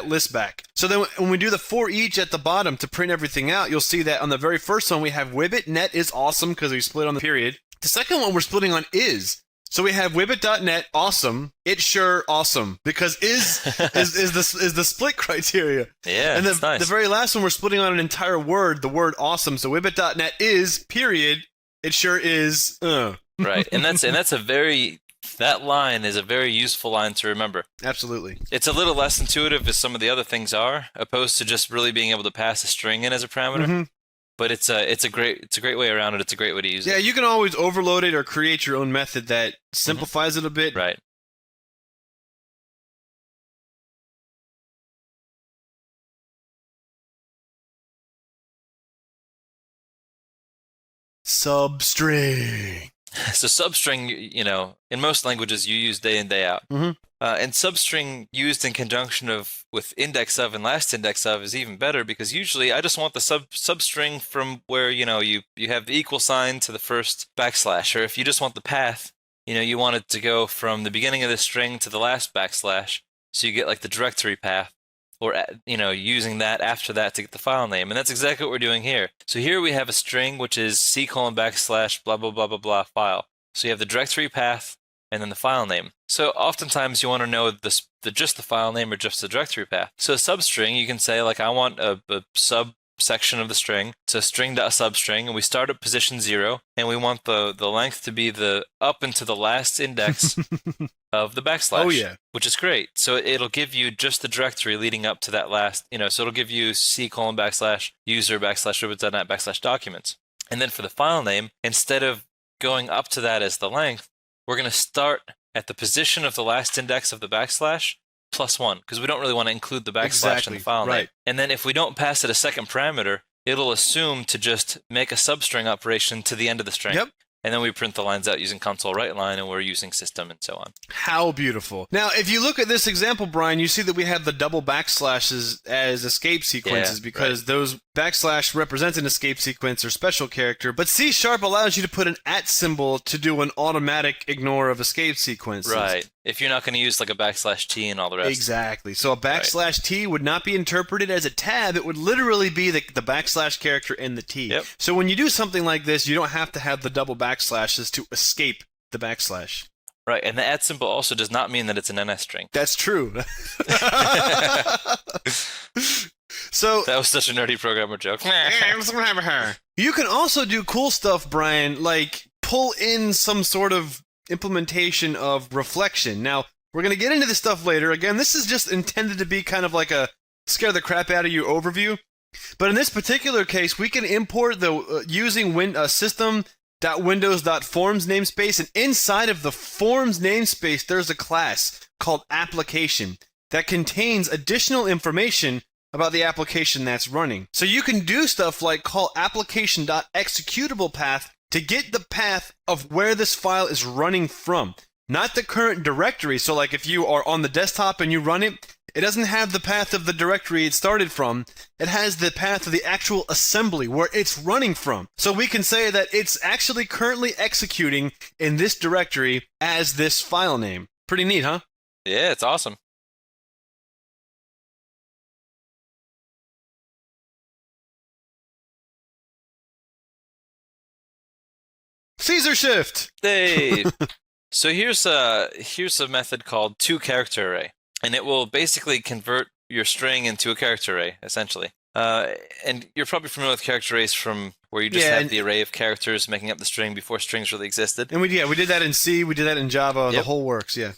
Speaker 1: list back. So then when we do the for each at the bottom to print everything out, you'll see that on the very first one we have Wibbit net is awesome because we split on the period. The second one we're splitting on is. So we have Wibbit.net awesome, it sure awesome, because is the split criteria.
Speaker 2: Yeah,
Speaker 1: and
Speaker 2: that's nice.
Speaker 1: The very last one we're splitting on an entire word, the word awesome. So Wibbit.net is period, it sure is.
Speaker 2: Right, and that line is a very useful line to remember.
Speaker 1: Absolutely.
Speaker 2: It's a little less intuitive as some of the other things are, opposed to just really being able to pass a string in as a parameter. But it's a great way around it. It's a great way to use it.
Speaker 1: Yeah, you can always overload it or create your own method that simplifies it a bit.
Speaker 2: Right.
Speaker 1: Substring.
Speaker 2: So substring, in most languages you use day in, day out. And substring used in conjunction with index of and last index of is even better because usually I just want the substring from where, you have the equal sign to the first backslash. Or if you just want the path, you want it to go from the beginning of the string to the last backslash. So you get like the directory path. Or, using that after that to get the file name. And that's exactly what we're doing here. So here we have a string, which is c:\/ blah, blah, blah, blah, blah, file. So you have the directory path and then the file name. So oftentimes you want to know just the file name or just the directory path. So a substring, you can say, like, I want a subsection of the string. So string.substring, and we start at position 0, and we want the length to be the up into the last index of the backslash.
Speaker 1: Oh, yeah.
Speaker 2: Which is great. So it'll give you just the directory leading up to that last, so it'll give you c:\/user/ribbit.net/documents. And then for the file name, instead of going up to that as the length, we're going to start at the position of the last index of the backslash +1, because we don't really want to include the backslash in the file name. And then if we don't pass it a second parameter, it'll assume to just make a substring operation to the end of the string.
Speaker 1: Yep.
Speaker 2: And then we print the lines out using console write line, and we're using system and so on.
Speaker 1: How beautiful. Now, if you look at this example, Brian, you see that we have the double backslashes as escape sequences because those backslash represents an escape sequence or special character, but C# allows you to put an @ symbol to do an automatic ignore of escape sequences.
Speaker 2: Right. If you're not going to use like a \T and all the rest.
Speaker 1: Exactly. So a \T would not be interpreted as a tab. It would literally be the / character and the T.
Speaker 2: Yep.
Speaker 1: So when you do something like this, you don't have to have the double backslashes to escape the backslash.
Speaker 2: Right, and the @ symbol also does not mean that it's an NS string.
Speaker 1: That's true. So
Speaker 2: that was such a nerdy programmer joke.
Speaker 1: You can also do cool stuff, Brian, like pull in some sort of implementation of reflection. Now, we're going to get into this stuff later. Again, this is just intended to be kind of like a scare the crap out of you overview. But in this particular case, we can import the using system.windows.forms namespace, and inside of the forms namespace, there's a class called application that contains additional information about the application that's running. So you can do stuff like call application.executable path to get the path of where this file is running from, not the current directory. So like if you are on the desktop and you run it, it doesn't have the path of the directory it started from. It has the path of the actual assembly where it's running from. So we can say that it's actually currently executing in this directory as this file name. Pretty neat, huh?
Speaker 2: Yeah, it's awesome.
Speaker 1: Caesar shift.
Speaker 2: Hey. So here's a method called toCharacterArray, and it will basically convert your string into a character array, essentially. And you're probably familiar with character arrays from where you just have the array of characters making up the string before strings really existed.
Speaker 1: And we did that in C, we did that in Java, the whole works, yeah.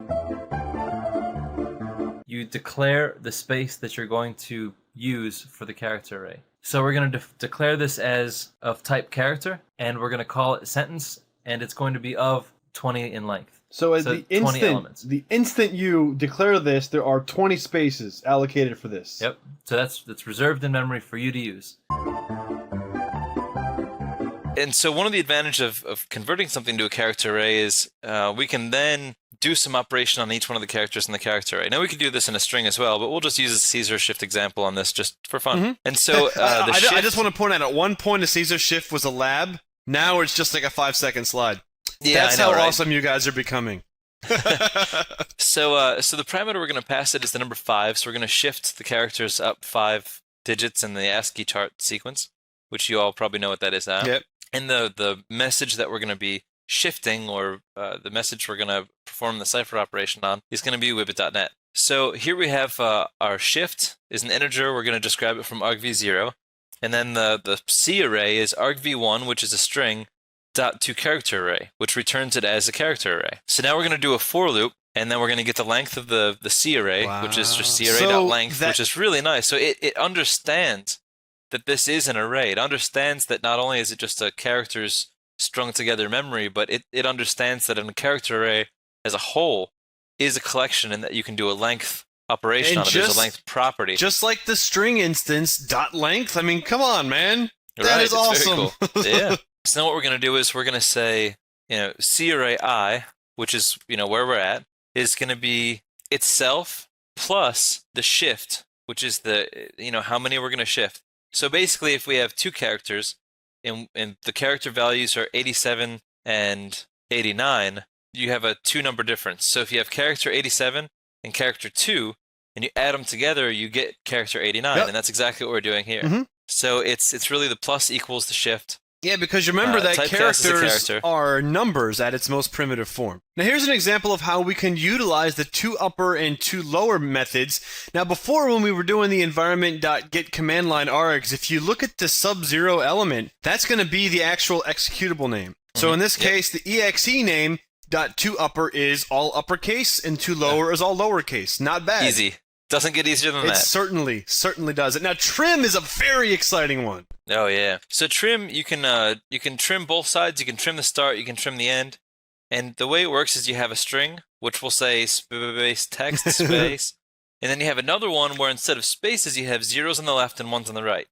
Speaker 4: You declare the space that you're going to use for the character array. So we're going to declare this as of type character, and we're going to call it sentence, and it's going to be of 20 in length.
Speaker 1: So at
Speaker 4: So
Speaker 1: the
Speaker 4: 20 elements.
Speaker 1: instant you declare this, there are 20 spaces allocated for this.
Speaker 4: Yep. So that's reserved in memory for you to use.
Speaker 2: And so one of the advantages of converting something to a character array is we can then do some operation on each one of the characters in the character array. Now we could do this in a string as well, but we'll just use a Caesar shift example on this just for fun.
Speaker 1: Mm-hmm.
Speaker 2: And so
Speaker 1: I just want to point out, at one point a Caesar shift was a lab. Now it's just like a 5-second slide.
Speaker 2: Yeah,
Speaker 1: That's how awesome you guys are becoming.
Speaker 2: So the parameter we're going to pass it is the number 5. So we're going to shift the characters up 5 digits in the ASCII chart sequence, which you all probably know what that is now.
Speaker 1: Yep.
Speaker 2: And the message that we're going to be shifting, or the message we're going to perform the cipher operation on, is going to be wibbit.net. So here we have our shift is an integer. We're going to just grab it from argv0. And then the C array is argv1, which is a string, .toCharacterArray, which returns it as a character array. So now we're going to do a for loop, and then we're going to get the length of the C array, which is just C array.length, which is really nice. So it understands that this is an array. It understands that not only is it just a characters strung together memory, but it understands that a character array as a whole is a collection, and that you can do a length operation on it. There's a length property.
Speaker 1: Just like the string instance, .length. I mean, come on, man. That is awesome.
Speaker 2: Very cool. Yeah. So now what we're going to do is we're going to say, C array I, which is, where we're at, is going to be itself plus the shift, which is the, how many we're going to shift. So basically, if we have 2 characters, and the character values are 87 and 89, you have a 2-number difference. So if you have character 87 and character 2, and you add them together, you get character 89, and that's exactly what we're doing here. Mm-hmm. So it's really the plus equals the shift.
Speaker 1: Yeah, because you remember that characters are numbers at its most primitive form. Now here's an example of how we can utilize the toUpper and toLower methods. Now before, when we were doing the environment.get command line args, if you look at the sub-0 element, that's going to be the actual executable name. So in this case, the exe name .toUpper is all uppercase and toLower is all lowercase. Not bad.
Speaker 2: Easy. Doesn't get easier than that.
Speaker 1: It certainly does it. Now trim is a very exciting one.
Speaker 2: Oh yeah. So trim, you can trim both sides. You can trim the start. You can trim the end. And the way it works is you have a string, which will say space text space, and then you have another one where instead of spaces you have zeros on the left and ones on the right.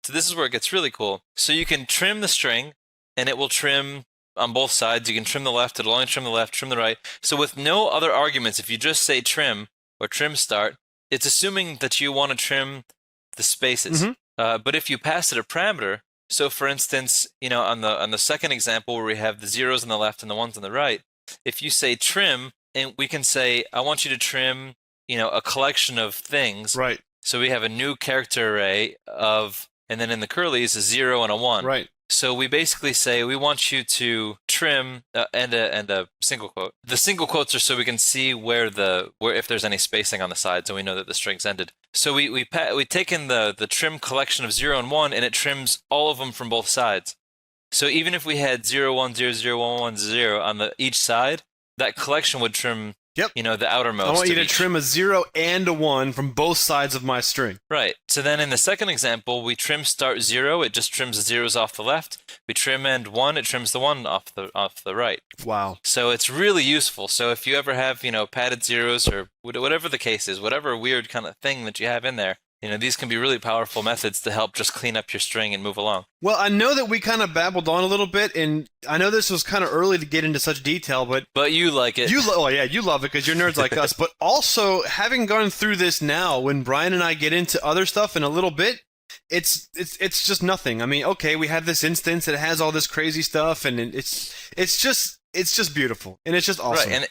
Speaker 2: So this is where it gets really cool. So you can trim the string, and it will trim on both sides. You can trim the left. It'll only trim the left. Trim the right. So with no other arguments, if you just say trim or trim start, it's assuming that you want to trim the spaces. Mm-hmm. But if you pass it a parameter, so for instance, on the second example where we have the zeros on the left and the ones on the right, if you say trim, and we can say, I want you to trim, a collection of things.
Speaker 1: Right.
Speaker 2: So we have a new character array of, and then in the curlies, a 0 and a 1.
Speaker 1: Right.
Speaker 2: So we basically say we want you to trim and a single quote. The single quotes are so we can see where if there's any spacing on the side, so we know that the string's ended. So we take in the trim collection of 0 and 1, and it trims all of them from both sides. So even if we had 0 1 0 0 1 1 0 on each side, that collection would trim. Yep. The outermost.
Speaker 1: I want you to trim a 0 and a 1 from both sides of my string.
Speaker 2: Right. So then in the second example, we trim start 0. It just trims the zeros off the left. We trim end 1. It trims the 1 off the right.
Speaker 1: Wow.
Speaker 2: So it's really useful. So if you ever have, padded zeros or whatever the case is, whatever weird kind of thing that you have in there, these can be really powerful methods to help just clean up your string and move along.
Speaker 1: Well, I know that we kind of babbled on a little bit, and I know this was kind of early to get into such detail, but
Speaker 2: you like it.
Speaker 1: You love it because you're nerds like us. But also, having gone through this now, when Brian and I get into other stuff in a little bit, it's just nothing. I mean, okay, we have this instance that has all this crazy stuff, and it's just beautiful, and it's just awesome.
Speaker 2: Right,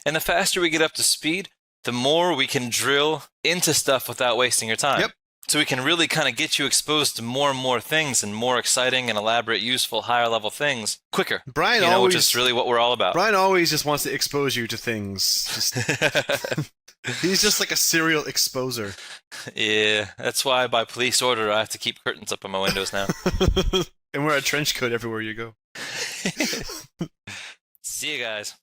Speaker 2: and the faster we get up to speed, the more we can drill into stuff without wasting your time.
Speaker 1: Yep.
Speaker 2: So we can really kind of get you exposed to more and more things and more exciting and elaborate, useful, higher level things quicker.
Speaker 1: Brian
Speaker 2: which is really what we're all about.
Speaker 1: Brian always just wants to expose you to things. He's just like a serial exposer.
Speaker 2: Yeah, that's why by police order I have to keep curtains up on my windows now.
Speaker 1: And wear a trench coat everywhere you go.
Speaker 2: See you guys.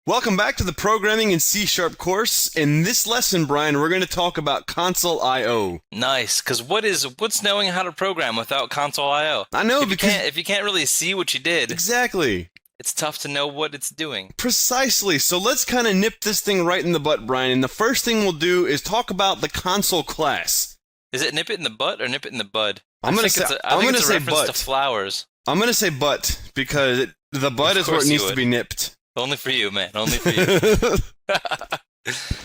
Speaker 1: Welcome back to the Programming in C# course. In this lesson, Brian, we're going to talk about Console I/O.
Speaker 2: Nice, because what's knowing how to program without Console I/O?
Speaker 1: I know,
Speaker 2: if you can't really see what you did,
Speaker 1: exactly,
Speaker 2: it's tough to know what it's doing.
Speaker 1: Precisely. So let's kind of nip this thing right in the butt, Brian. And the first thing we'll do is talk about the console class.
Speaker 2: Is it nip it in the butt or nip it in the bud?
Speaker 1: I'm going to say butt.
Speaker 2: To flowers.
Speaker 1: I'm going to say butt because the bud is where it needs to be nipped.
Speaker 2: Only for you, man. Only for you.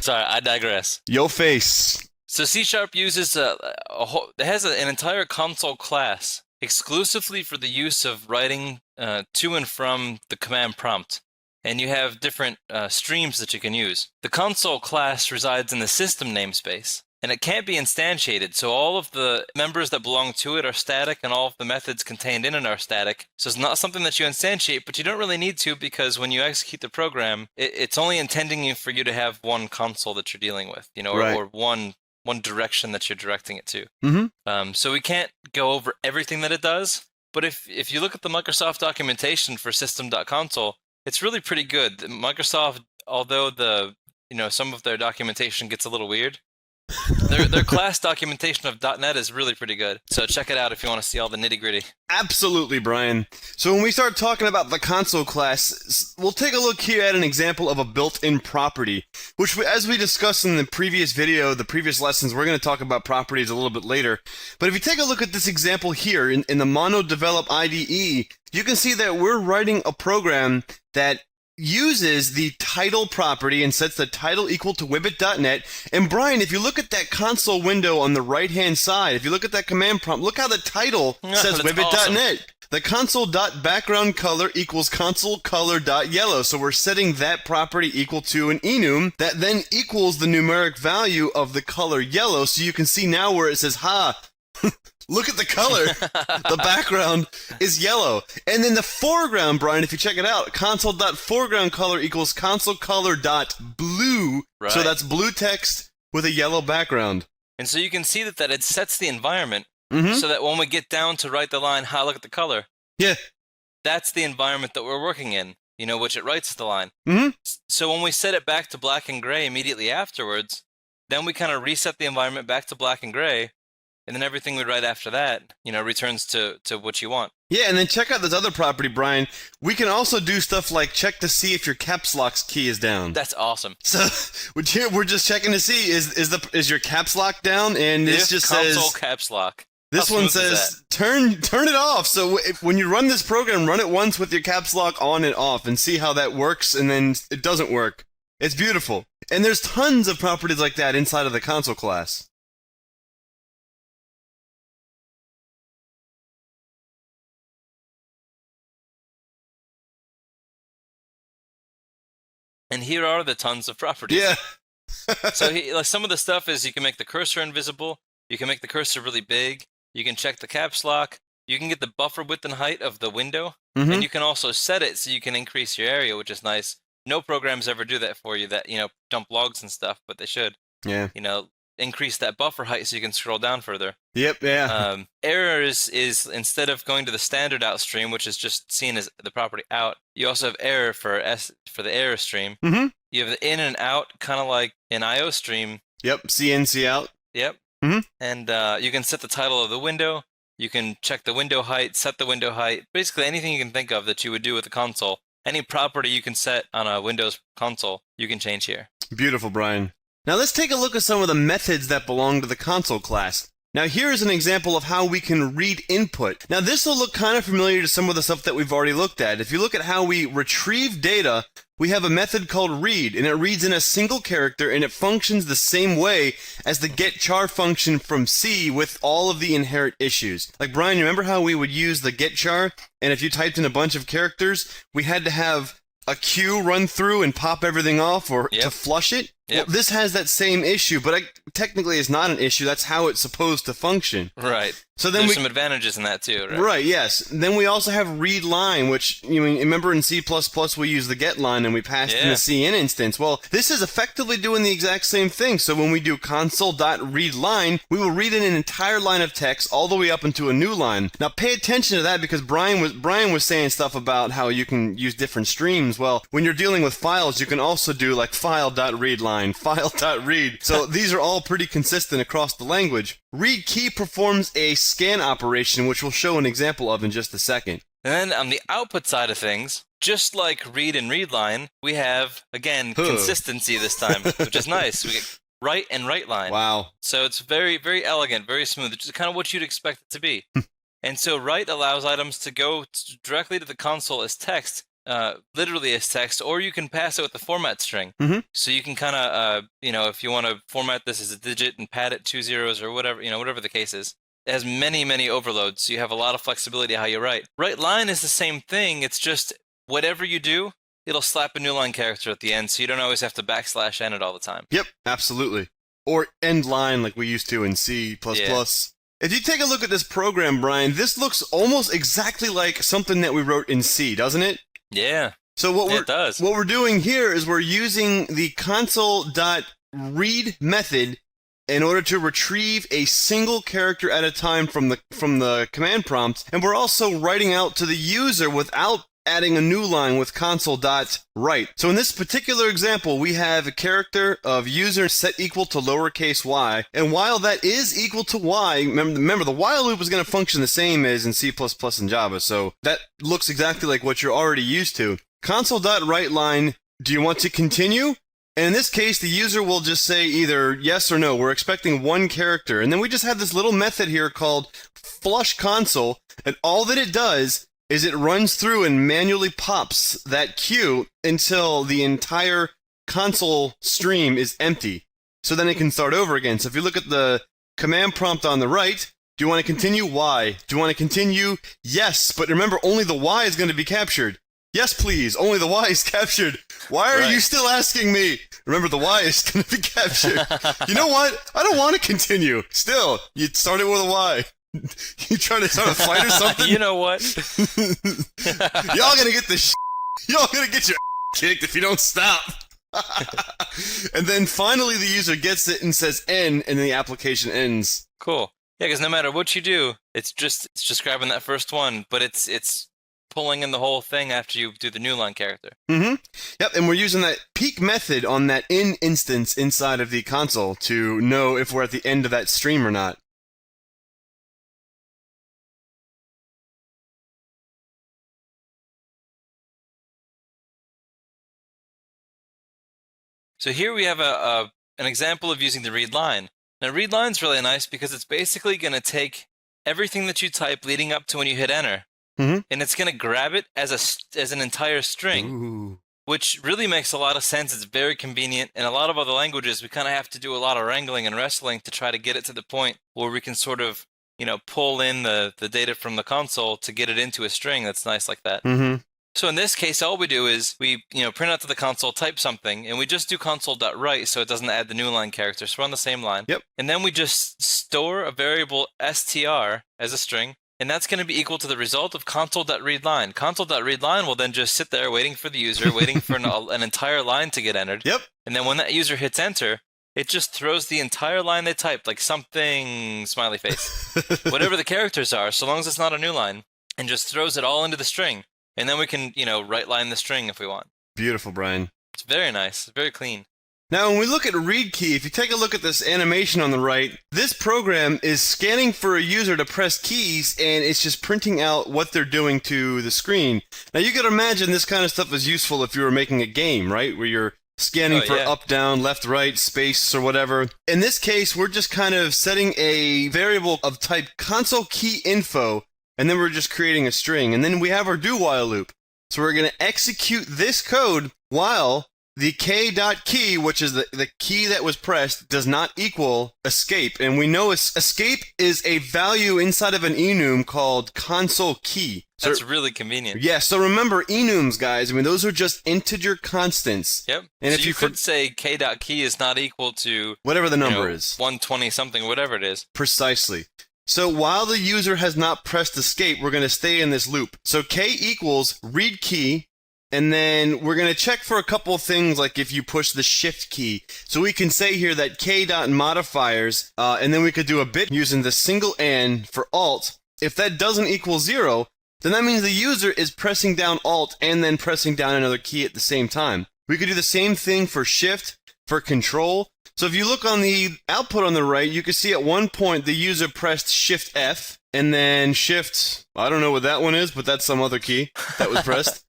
Speaker 2: Sorry, I digress.
Speaker 1: Yo face.
Speaker 2: So C# uses it has an entire console class exclusively for the use of writing to and from the command prompt. And you have different streams that you can use. The console class resides in the system namespace. And it can't be instantiated, so all of the members that belong to it are static, and all of the methods contained in it are static. So it's not something that you instantiate, but you don't really need to, because when you execute the program, it's only intending for you to have one console that you're dealing with,
Speaker 1: right.
Speaker 2: or one direction that you're directing it to.
Speaker 1: Mm-hmm.
Speaker 2: So we can't go over everything that it does, but if you look at the Microsoft documentation for system.console, it's really pretty good. Microsoft, although some of their documentation gets a little weird, their class documentation of .NET is really pretty good. So check it out if you want to see all the nitty-gritty.
Speaker 1: Absolutely, Brian. So when we start talking about the console class, we'll take a look here at an example of a built-in property, which, as we discussed in the previous video, the previous lessons, we're going to talk about properties a little bit later. But if you take a look at this example here in the mono-develop IDE, you can see that we're writing a program that uses the title property and sets the title equal to wibbit.net. And Brian, if you look at that console window on the right-hand side, if you look at that command prompt, look how the title says wibbit.net. Awesome. The console.background color equals console color.yellow. So we're setting that property equal to an enum that then equals the numeric value of the color yellow. So you can see now where it says, look at the color. The background is yellow. And then the foreground, Brian, if you check it out, console.foreground color equals console color.blue.
Speaker 2: Right.
Speaker 1: So that's blue text with a yellow background.
Speaker 2: And so you can see that it sets the environment so that when we get down to write the line, look at the color.
Speaker 1: Yeah.
Speaker 2: That's the environment that we're working in, which it writes the line.
Speaker 1: Mm-hmm.
Speaker 2: So when we set it back to black and gray immediately afterwards, then we kind of reset the environment back to black and gray. And then everything we write after that, returns to what you want.
Speaker 1: Yeah, and then check out this other property, Brian. We can also do stuff like check to see if your caps lock key is down.
Speaker 2: That's awesome.
Speaker 1: So we're just checking to see is your caps lock down, and this just says
Speaker 2: console caps lock.
Speaker 1: This one says turn it off. So when you run this program, run it once with your caps lock on and off and see how that works, and then it doesn't work. It's beautiful. And there's tons of properties like that inside of the console class.
Speaker 2: And here are the tons of properties.
Speaker 1: Yeah.
Speaker 2: So like some of the stuff is you can make the cursor invisible. You can make the cursor really big. You can check the caps lock. You can get the buffer width and height of the window. And you can also set it so you can increase your area, which is nice. No programs ever do that for you that, dump logs and stuff, but they should.
Speaker 1: Yeah.
Speaker 2: Increase that buffer height so you can scroll down further.
Speaker 1: Yep, yeah.
Speaker 2: Errors is instead of going to the standard out stream, which is just seen as the property out, you also have error for the error stream. You have the in and out, kind of like an IO stream.
Speaker 1: Yep, CNC out.
Speaker 2: Yep. And you can set the title of the window. You can check the window height, set the window height. Basically anything you can think of that you would do with a console. Any property you can set on a Windows console, you can change here.
Speaker 1: Beautiful, Brian. Now let's take a look at some of the methods that belong to the console class. Now here's an example of how we can read input. Now this will look kind of familiar to some of the stuff that we've already looked at. If you look at how we retrieve data, we have a method called read, and it reads in a single character, and it functions the same way as the getChar function from C with all of the inherent issues. Like, Brian, you remember how we would use the getChar, and if you typed in a bunch of characters, we had to have a queue run through and pop everything off or to flush it? Well, this has that same issue, but technically it's not an issue. That's how it's supposed to function.
Speaker 2: Right.
Speaker 1: So then
Speaker 2: there's some advantages in that too, right?
Speaker 1: Right, yes. Then we also have read line, which, remember in C++ we use the get line and we pass in the cin instance. Well, this is effectively doing the exact same thing. So when we do console.readLine, we will read in an entire line of text all the way up into a new line. Now pay attention to that because Brian was saying stuff about how you can use different streams. Well, when you're dealing with files, you can also do like file.readLine, file.read. So these are all pretty consistent across the language. Read key performs a scan operation, which we'll show an example of in just a second.
Speaker 2: And then on the output side of things, just like read and read line, we have, again, consistency this time, which is nice. We get write and write line.
Speaker 1: Wow.
Speaker 2: So it's very, very elegant, very smooth, which is kind of what you'd expect it to be. And so write allows items to go directly to the console as text, literally as text, or you can pass it with the format string. So you can kind of, if you want to format this as a digit and pad it 2 zeros or whatever, whatever the case is. It has many, many overloads, so you have a lot of flexibility how you write. Write line is the same thing. It's just whatever you do, it'll slap a new line character at the end, so you don't always have to \n it all the time.
Speaker 1: Yep, absolutely. Or end line like we used to in C++. If you take a look at this program, Brian, this looks almost exactly like something that we wrote in C, doesn't it?
Speaker 2: Yeah.
Speaker 1: So what we're doing here is we're using the console.read method in order to retrieve a single character at a time from the command prompt, and we're also writing out to the user without adding a new line with console.write. So in this particular example, we have a character of user set equal to lowercase y, and while that is equal to y, remember the while loop is going to function the same as in C++ and Java, so that looks exactly like what you're already used to. Console.write line, do you want to continue? And in this case, the user will just say either yes or no. We're expecting one character. And then we just have this little method here called flush console. And all that it does is it runs through and manually pops that queue until the entire console stream is empty. So then it can start over again. So if you look at the command prompt on the right, do you want to continue? Y. Do you want to continue? Yes. But remember, only the Y is going to be captured. Yes, please. Only the Y is captured. Why are you still asking me? Remember, the Y is going to be captured. You know what? I don't want to continue. Still, you started with a Y. You trying to start a fight or something?
Speaker 2: You know what?
Speaker 1: Y'all going to get this Y'all going to get your kicked if you don't stop. And then finally the user gets it and says N, and then the application ends.
Speaker 2: Cool. Yeah, because no matter what you do, it's just grabbing that first one, but it's pulling in the whole thing after you do the new line character.
Speaker 1: Yep, and we're using that peek method on that in instance inside of the console to know if we're at the end of that stream or not.
Speaker 2: So here we have an example of using the read line. Now read line's really nice because it's basically going to take everything that you type leading up to when you hit enter.
Speaker 1: Mhm.
Speaker 2: And it's going to grab it as an entire string,
Speaker 1: Ooh.
Speaker 2: which really makes a lot of sense. It's very convenient. In a lot of other languages, we kind of have to do a lot of wrangling and wrestling to try to get it to the point where we can sort of, pull in the data from the console to get it into a string that's nice like that.
Speaker 1: Mm-hmm.
Speaker 2: So in this case, all we do is we, print out to the console, type something, and we just do console.write so it doesn't add the new line character. So we're on the same line.
Speaker 1: Yep.
Speaker 2: And then we just store a variable str as a string, and that's going to be equal to the result of console.readLine. Console.readLine will then just sit there waiting for the user, waiting for an entire line to get entered.
Speaker 1: Yep.
Speaker 2: And then when that user hits enter, it just throws the entire line they typed, like something, smiley face, whatever the characters are, so long as it's not a new line, and just throws it all into the string. And then we can, right line the string if we want.
Speaker 1: Beautiful, Brian.
Speaker 2: It's very nice, very clean.
Speaker 1: Now, when we look at read key, if you take a look at this animation on the right, this program is scanning for a user to press keys, and it's just printing out what they're doing to the screen. Now, you can imagine this kind of stuff is useful if you were making a game, right? Where you're scanning for up, down, left, right, space, or whatever. In this case, we're just kind of setting a variable of type console key info, and then we're just creating a string. And then we have our do while loop. So we're going to execute this code while the k.key, which is the key that was pressed, does not equal escape. And we know escape is a value inside of an enum called console key. So,
Speaker 2: that's really convenient.
Speaker 1: Yeah, so remember enums, guys. I mean, those are just integer constants.
Speaker 2: Yep.
Speaker 1: And
Speaker 2: so
Speaker 1: if
Speaker 2: you could say k.key is not equal to
Speaker 1: whatever the number is.
Speaker 2: 120 something, whatever it is.
Speaker 1: Precisely. So while the user has not pressed escape, we're going to stay in this loop. So k equals read key, and then we're going to check for a couple of things, like if you push the shift key. So we can say here that k.modifiers, and then we could do a bit using the single N for alt. If that doesn't equal 0, then that means the user is pressing down alt and then pressing down another key at the same time. We could do the same thing for shift, for control. So if you look on the output on the right, you can see at one point the user pressed shift F, and then shift, I don't know what that one is, but that's some other key that was pressed.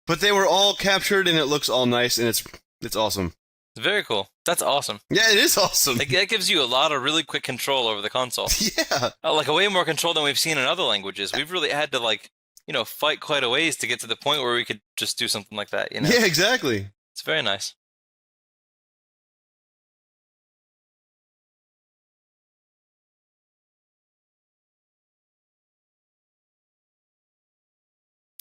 Speaker 1: But they were all captured, and it looks all nice, and it's awesome.
Speaker 2: Very cool. That's awesome.
Speaker 1: Yeah, it is awesome.
Speaker 2: That gives you a lot of really quick control over the console.
Speaker 1: Yeah.
Speaker 2: Like a way more control than we've seen in other languages. We've really had to fight quite a ways to get to the point where we could just do something like that.
Speaker 1: Yeah, exactly.
Speaker 2: It's very nice.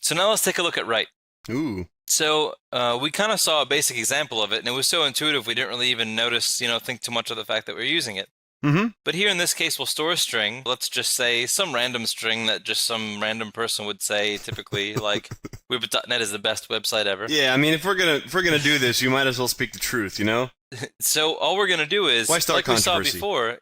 Speaker 2: So now let's take a look at write.
Speaker 1: Ooh.
Speaker 2: So we kind of saw a basic example of it, and it was so intuitive we didn't really even notice, think too much of the fact that we're using it.
Speaker 1: Mm-hmm.
Speaker 2: But here in this case, we'll store a string. Let's just say some random string that just some random person would say, typically, like Weebit.net is the best website ever.
Speaker 1: Yeah, I mean, if we're gonna do this, you might as well speak the truth,
Speaker 2: So all we're gonna do is,
Speaker 1: why start
Speaker 2: like we saw
Speaker 1: controversy?
Speaker 2: before,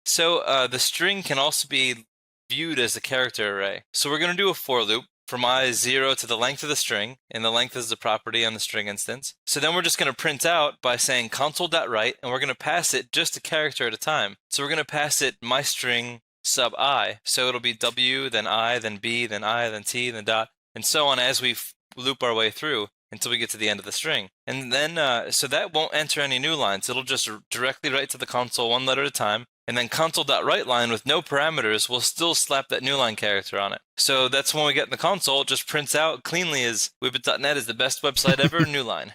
Speaker 2: so the string can also be viewed as a character array. So we're gonna do a for loop. From I is 0 to the length of the string, and the length is the property on the string instance. So then we're just going to print out by saying console.write, and we're going to pass it just a character at a time. So we're going to pass it my string sub I. So it'll be W, then I, then B, then I, then T, then dot, and so on as we loop our way through until we get to the end of the string. And then, so that won't enter any new lines. It'll just directly write to the console one letter at a time. And then console.writeLine with no parameters will still slap that new line character on it. So that's when we get in the console, it just prints out cleanly as Weebit.net is the best website ever, new line.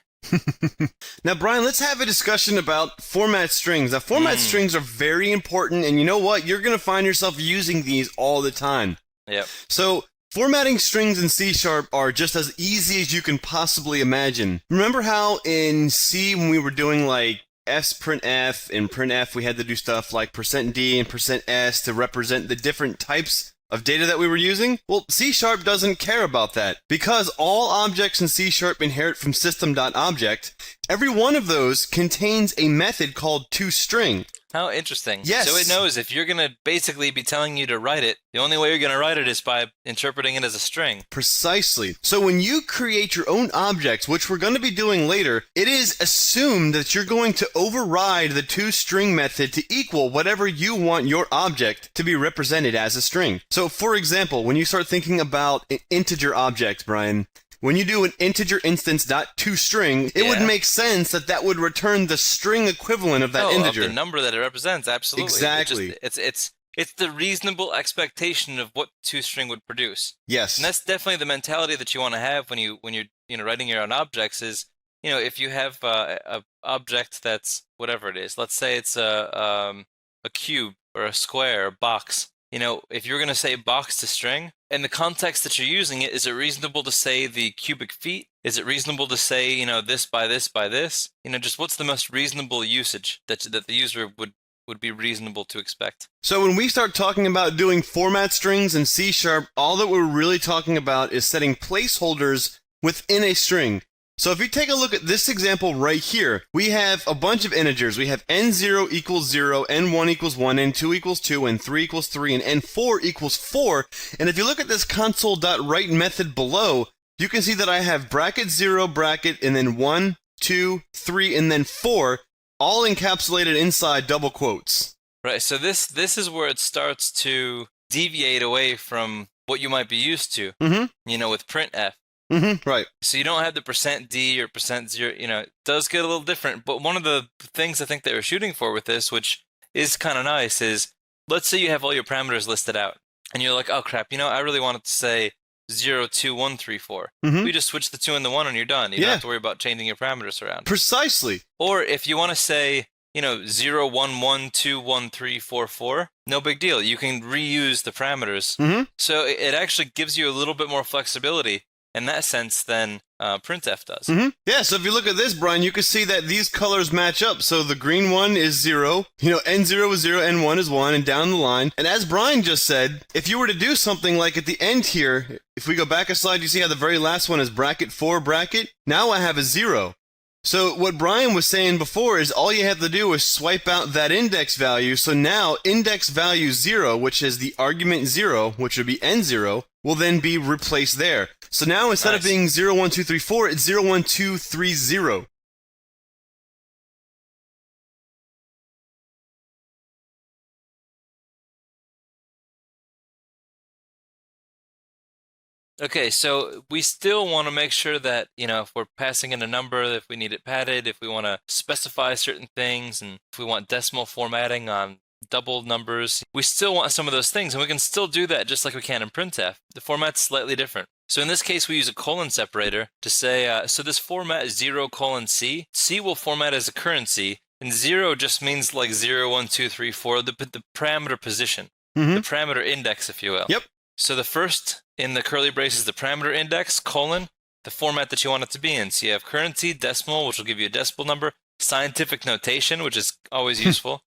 Speaker 1: Now, Brian, let's have a discussion about format strings. Now, format strings are very important, and you know what? You're going to find yourself using these all the time.
Speaker 2: Yep.
Speaker 1: So formatting strings in C# are just as easy as you can possibly imagine. Remember how in C, when we were doing like sprintf and printf, we had to do stuff like %d and %s to represent the different types of data that we were using? Well, C# doesn't care about that. Because all objects in C# inherit from system.object, every one of those contains a method called toString.
Speaker 2: How interesting.
Speaker 1: Yes.
Speaker 2: So it knows if you're going to basically be telling you to write it, the only way you're going to write it is by interpreting it as a string.
Speaker 1: Precisely. So when you create your own objects, which we're going to be doing later, it is assumed that you're going to override the toString method to equal whatever you want your object to be represented as a string. So for example, when you start thinking about an integer object, Brian, when you do an integer instance .toString, it would make sense that that would return the string equivalent of that integer.
Speaker 2: Of the number that it represents, absolutely.
Speaker 1: Exactly.
Speaker 2: It's It's the reasonable expectation of what toString would produce.
Speaker 1: Yes.
Speaker 2: And that's definitely the mentality that you want to have when you're writing your own objects. Is if you have a object that's whatever it is, let's say it's a cube or a square or a box. If you're going to say box to string, in the context that you're using it, is it reasonable to say the cubic feet? Is it reasonable to say, this by this by this? Just what's the most reasonable usage that the user would be reasonable to expect?
Speaker 1: So when we start talking about doing format strings in C#, all that we're really talking about is setting placeholders within a string. So if you take a look at this example right here, we have a bunch of integers. We have n0 equals 0, n1 equals 1, n2 equals 2, n3 equals 3, and n4 equals 4. And if you look at this console.write method below, you can see that I have bracket 0, bracket, and then 1, 2, 3, and then 4, all encapsulated inside double quotes.
Speaker 2: Right, so this is where it starts to deviate away from what you might be used to, with printf.
Speaker 1: Right.
Speaker 2: So you don't have the %d or %0, it does get a little different. But one of the things I think they were shooting for with this, which is kind of nice, is let's say you have all your parameters listed out and you're like, oh crap, I really want it to say 0, 2, 1, 3, 4. You just switch the 2 and the 1 and you're done. You don't have to worry about changing your parameters around.
Speaker 1: Precisely.
Speaker 2: Or if you want to say, 0, 1, 1, 2, 1, 3, 4, 4, no big deal. You can reuse the parameters. So it actually gives you a little bit more flexibility in that sense than printf does.
Speaker 1: Yeah, so if you look at this, Brian, you can see that these colors match up. So the green one is 0, n0 is 0, n1 is 1, and down the line. And as Brian just said, if you were to do something like at the end here, if we go back a slide, you see how the very last one is bracket 4 bracket? Now I have a 0. So what Brian was saying before is all you have to do is swipe out that index value. So now index value 0, which is the argument 0, which would be n0, will then be replaced there. So now instead of being 0, 1, 2, 3, 4, it's 0, 1, 2, 3, 0.
Speaker 2: Okay, so we still want to make sure that, if we're passing in a number, if we need it padded, if we want to specify certain things, and if we want decimal formatting on double numbers, we still want some of those things, and we can still do that just like we can in printf. The format's slightly different. So in this case, we use a colon separator to say, so this format is 0:C. C will format as a currency, and 0 just means like 0, 1, 2, 3, 4, the parameter position, the parameter index, if you will.
Speaker 1: Yep.
Speaker 2: So the first in the curly braces, the parameter index, colon, the format that you want it to be in. So you have currency, decimal, which will give you a decimal number, scientific notation, which is always useful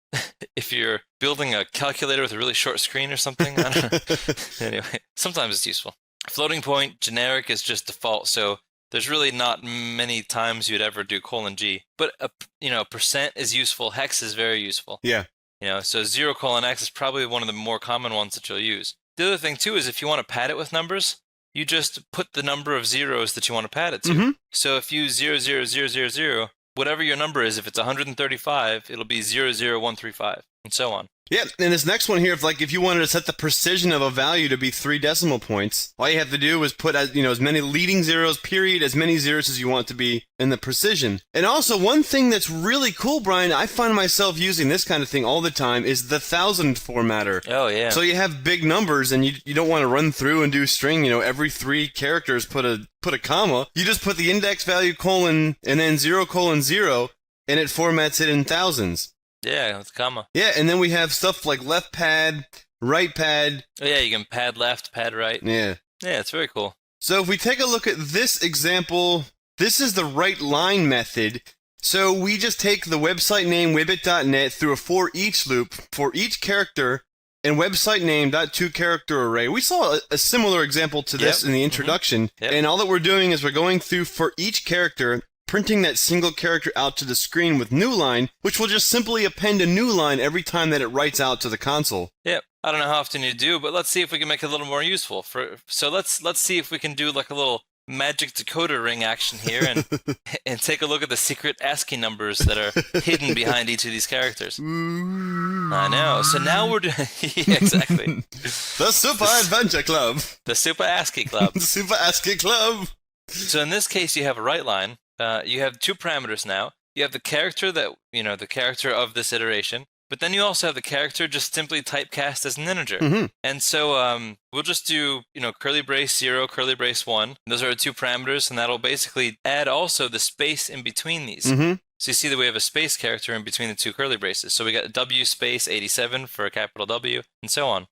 Speaker 2: if you're building a calculator with a really short screen or something. I don't know. Anyway, sometimes it's useful. Floating point, generic is just default, so there's really not many times you'd ever do :G. But percent is useful. Hex is very useful.
Speaker 1: Yeah.
Speaker 2: So 0:X is probably one of the more common ones that you'll use. The other thing too is if you want to pad it with numbers, you just put the number of zeros that you want to pad it to. So if you use 00000, whatever your number is, if it's 135, it'll be 00135, and so on.
Speaker 1: Yeah, and this next one here, if you wanted to set the precision of a value to be 3 decimal points, all you have to do is put as many leading zeros, period, as many zeros as you want to be in the precision. And also, one thing that's really cool, Brian, I find myself using this kind of thing all the time, is the 1000 formatter.
Speaker 2: Oh, yeah.
Speaker 1: So you have big numbers, and you don't want to run through and do string, every 3 characters put a comma. You just put the index value colon and then 0:0, and it formats it in thousands.
Speaker 2: Yeah, with comma.
Speaker 1: Yeah, and then we have stuff like left pad, right pad.
Speaker 2: Oh, yeah, you can pad left, pad right.
Speaker 1: Yeah.
Speaker 2: Yeah, it's very cool.
Speaker 1: So if we take a look at this example, this is the right line method. So we just take the website name wibbit.net through a for each loop for each character and website name.toCharacter array. We saw a similar example to this in the introduction. And all that we're doing is we're going through for each character, printing that single character out to the screen with new line, which will just simply append a new line every time that it writes out to the console.
Speaker 2: Yep. I don't know how often you do, but let's see if we can make it a little more useful. So let's see if we can do like a little magic decoder ring action here and take a look at the secret ASCII numbers that are hidden behind each of these characters. I know. So now we're doing exactly
Speaker 1: the Super Adventure Club.
Speaker 2: The Super ASCII Club.
Speaker 1: The Super ASCII Club.
Speaker 2: So in this case, you have a right line. You have 2 parameters now. You have the character that the character of this iteration, But then you also have the character just simply typecast as an integer.
Speaker 1: Mhm.
Speaker 2: And so we'll just do, curly brace 0, curly brace 1. Those are our two parameters, and that'll basically add also the space in between these.
Speaker 1: Mhm.
Speaker 2: So you see that we have a space character in between the two curly braces. So we got W space 87 for a capital W, and so on.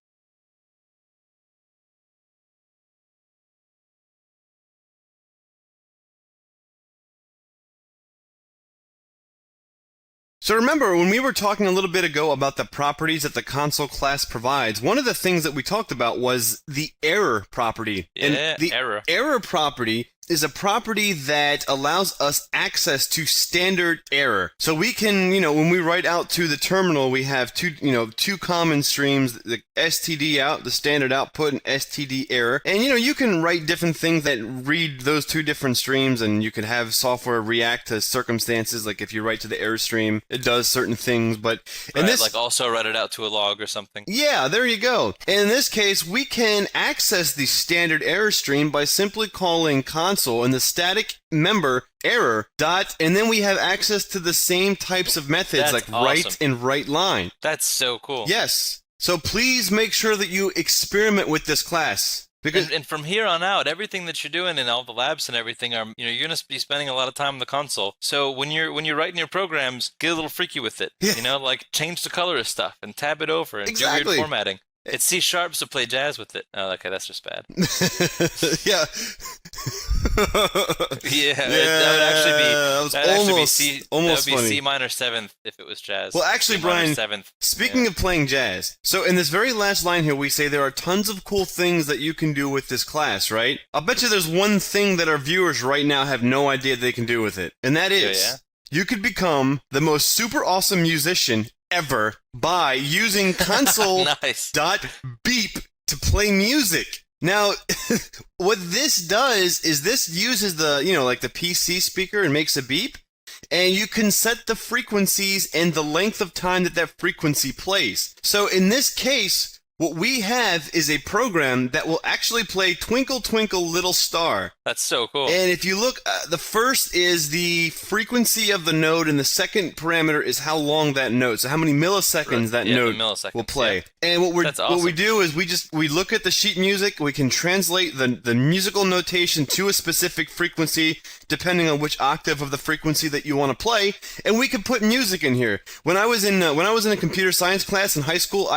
Speaker 1: So remember, when we were talking a little bit ago about the properties that the console class provides, one of the things that we talked about was the error property.
Speaker 2: Yeah,
Speaker 1: and the error property is a property that allows us access to standard error. So we can, when we write out to the terminal, we have two common streams, the STD out, the standard output, and STD error. And, you can write different things that read those two different streams, and you can have software react to circumstances. Like if you write to the error stream, it does certain things. But in this,
Speaker 2: like also write it out to a log or something.
Speaker 1: Yeah, there you go. In this case, we can access the standard error stream by simply calling console and the static member error dot, and then we have access to the same types of methods.
Speaker 2: That's
Speaker 1: like
Speaker 2: awesome.
Speaker 1: write and write line.
Speaker 2: That's so cool.
Speaker 1: Yes. So please make sure that you experiment with this class. Because
Speaker 2: and from here on out, everything that you're doing in all the labs and everything are, you're going to be spending a lot of time on the console. So when you're writing your programs, get a little freaky with it.
Speaker 1: Yeah.
Speaker 2: Like change the color of stuff and tab it over and do weird formatting. It's C#, so play jazz with it. Oh, okay, that's just bad.
Speaker 1: Yeah.
Speaker 2: That would be
Speaker 1: funny.
Speaker 2: C minor 7th if it was jazz.
Speaker 1: Well, actually, Brian, speaking of playing jazz, so in this very last line here, we say there are tons of cool things that you can do with this class, right? I'll bet you there's one thing that our viewers right now have no idea they can do with it, and that is you could become the most super awesome musician ever by using console.beep to play music. Now, what this does is this uses the, like the PC speaker and makes a beep, and you can set the frequencies and the length of time that frequency plays. So in this case, what we have is a program that will actually play Twinkle Twinkle Little Star.
Speaker 2: That's so cool.
Speaker 1: And if you look, the first is the frequency of the node, and the second parameter is how long that node, so how many milliseconds that node will play. Yeah. And what we do is we look at the sheet music, we can translate the musical notation to a specific frequency, depending on which octave of the frequency that you want to play, and we can put music in here. When I was in a computer science class in high school,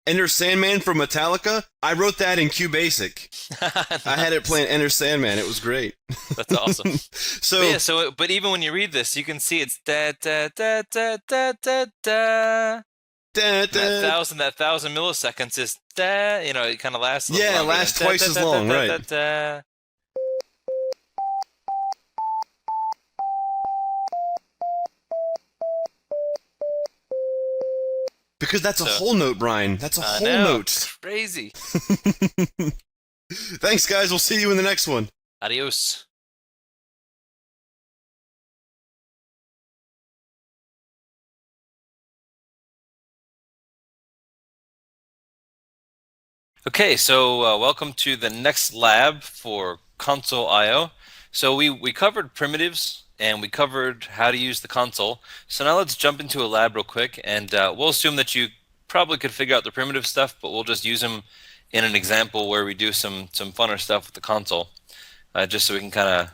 Speaker 1: Enter Sandman from Metallica, I wrote that in QBasic. Nice. I had it playing Enter Sandman. It was great.
Speaker 2: That's awesome.
Speaker 1: But
Speaker 2: even when you read this, you can see it's da da da da da da da. That thousand milliseconds is da. It kind of lasts.
Speaker 1: It lasts twice as long, right? Because that's a whole note, Brian. That's a whole note.
Speaker 2: It's crazy.
Speaker 1: Thanks, guys. We'll see you in the next one.
Speaker 2: Adios. Okay, so welcome to the next lab for Console I/O. So we covered primitives, and we covered how to use the console. So now let's jump into a lab real quick, and we'll assume that you probably could figure out the primitive stuff, but we'll just use them in an example where we do some funner stuff with the console, just so we can kind of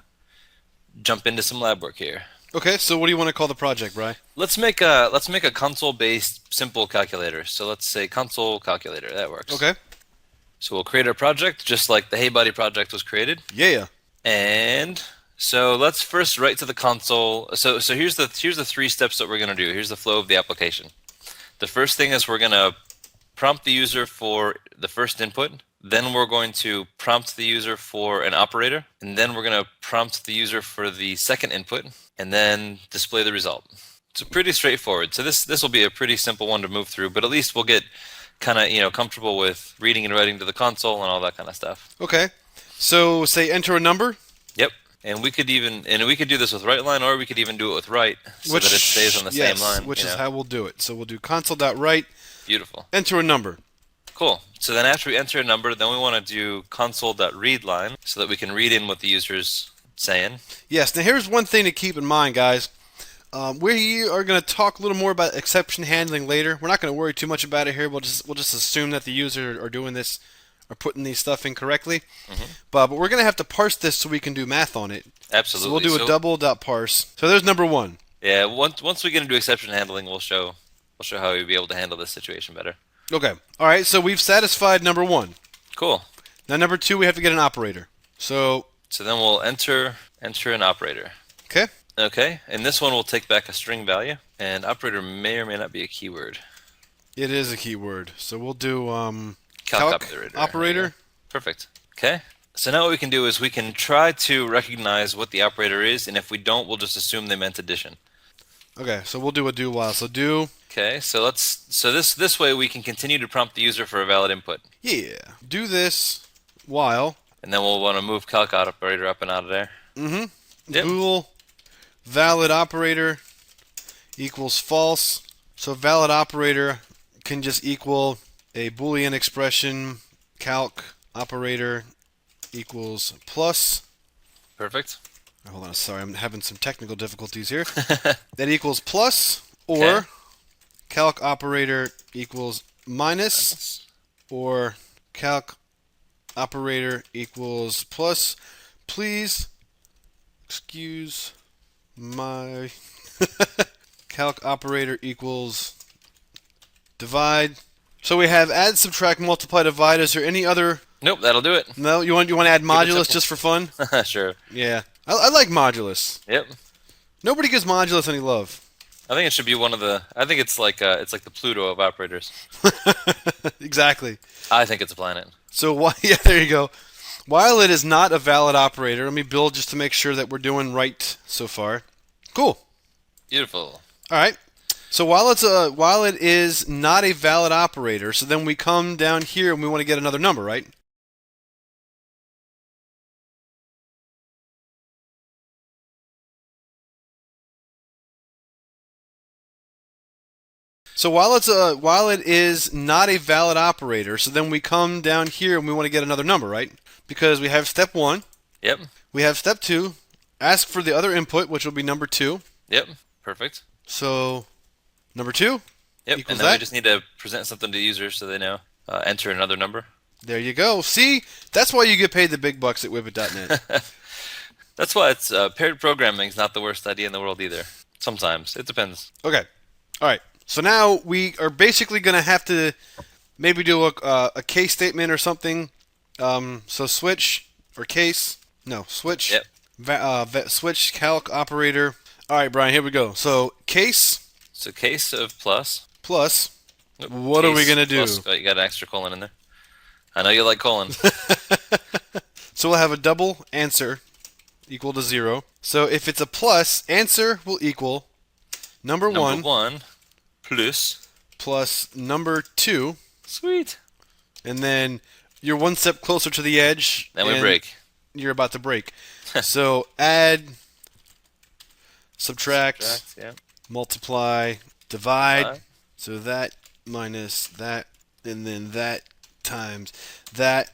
Speaker 2: jump into some lab work here.
Speaker 1: Okay, so what do you want to call the project, Bri?
Speaker 2: Let's make a console-based simple calculator. So let's say console calculator. That works.
Speaker 1: Okay. So
Speaker 2: we'll create our project just like the Hey Buddy project was created.
Speaker 1: Yeah.
Speaker 2: And so let's first write to the console. So here's the 3 steps that we're going to do. Here's the flow of the application. The first thing is we're going to prompt the user for the first input. Then we're going to prompt the user for an operator. And then we're going to prompt the user for the second input. And then display the result. So pretty straightforward. So this will be a pretty simple one to move through, but at least we'll get kind of comfortable with reading and writing to the console and all that kind of stuff.
Speaker 1: Okay. So say enter a number.
Speaker 2: Yep. And we could do this with write line, or we could even do it with write, so that it stays on the same line.
Speaker 1: Which is how we'll do it. So we'll do console.write.
Speaker 2: Beautiful.
Speaker 1: Enter a number.
Speaker 2: Cool. So then after we enter a number, then we want to do console.readLine so that we can read in what the user's saying.
Speaker 1: Yes. Now here's one thing to keep in mind, guys. We are going to talk a little more about exception handling later. We're not going to worry too much about it here. We'll just assume that the user are doing this, are putting these stuff in correctly. But we're going to have to parse this so we can do math on it.
Speaker 2: Absolutely.
Speaker 1: So we'll do a double.parse. So there's number one.
Speaker 2: Yeah, once we get into exception handling, we'll show how we'll be able to handle this situation better.
Speaker 1: Okay. All right. So we've satisfied number one.
Speaker 2: Cool.
Speaker 1: Now number two, we have to get an operator. So
Speaker 2: then we'll enter an operator.
Speaker 1: okay.
Speaker 2: Okay, and this one will take back a string value, and operator may or may not be a keyword.
Speaker 1: It is a keyword. So we'll do
Speaker 2: Calc
Speaker 1: operator.
Speaker 2: Perfect. Okay. So now what we can do is we can try to recognize what the operator is, and if we don't, we'll just assume they meant addition.
Speaker 1: Okay, so we'll do a do while. So do.
Speaker 2: Okay, so this way we can continue to prompt the user for a valid input.
Speaker 1: Yeah. Do this while.
Speaker 2: And then we'll want to move calc operator up and out of there. Yep.
Speaker 1: Bool valid operator equals false. So valid operator can just equal a Boolean expression. Calc operator equals plus.
Speaker 2: Perfect.
Speaker 1: Hold on, sorry, I'm having some technical difficulties here. That equals plus, or
Speaker 2: Okay.
Speaker 1: calc operator equals minus, or calc operator equals plus. Please excuse my calc operator equals divide. So we have add, subtract, multiply, divide. Is there any other?
Speaker 2: Nope, that'll do it.
Speaker 1: No, you want to add modulus
Speaker 2: simple.
Speaker 1: just for fun?
Speaker 2: Sure.
Speaker 1: Yeah, I like modulus.
Speaker 2: Yep.
Speaker 1: Nobody gives modulus any love.
Speaker 2: I think it should be one of the. I think it's like the Pluto of operators.
Speaker 1: Exactly.
Speaker 2: I think it's a planet.
Speaker 1: So why? Yeah, there you go. While it is not a valid operator, let me build just to make sure that we're doing right so far. Cool.
Speaker 2: Beautiful.
Speaker 1: All right. So while it is not a valid operator, so then we come down here and we want to get another number, right? So while it is not a valid operator, so then we come down here and we want to get another number, right? Because we have step 1,
Speaker 2: Yep.
Speaker 1: we have step 2, ask for the other input, which will be number 2.
Speaker 2: Yep. Perfect.
Speaker 1: So number 2
Speaker 2: Yep.
Speaker 1: equals
Speaker 2: And then
Speaker 1: that.
Speaker 2: we just need to present something to users so they know. Enter another number.
Speaker 1: There you go. See, that's why you get paid the big bucks at Whippet.net.
Speaker 2: That's why it's paired programming is not the worst idea in the world either. Sometimes it depends.
Speaker 1: Okay. All right. So now we are basically going to have to maybe do a case statement or something. So switch or case. No, switch.
Speaker 2: Yep.
Speaker 1: Switch calc operator. All right, Brian, here we go. So case
Speaker 2: So case of plus.
Speaker 1: plus. What are we going to do?
Speaker 2: Plus, oh, you got an extra colon in there. I know you like colon.
Speaker 1: So we'll have a double answer equal to 0. So if it's a plus, answer will equal number 1
Speaker 2: Number 1
Speaker 1: plus number 2.
Speaker 2: Sweet.
Speaker 1: And then you're one step closer to the edge.
Speaker 2: Then we
Speaker 1: and
Speaker 2: break.
Speaker 1: You're about to break. So add, subtract,
Speaker 2: Yeah.
Speaker 1: multiply, divide. So that minus that, and then that times that,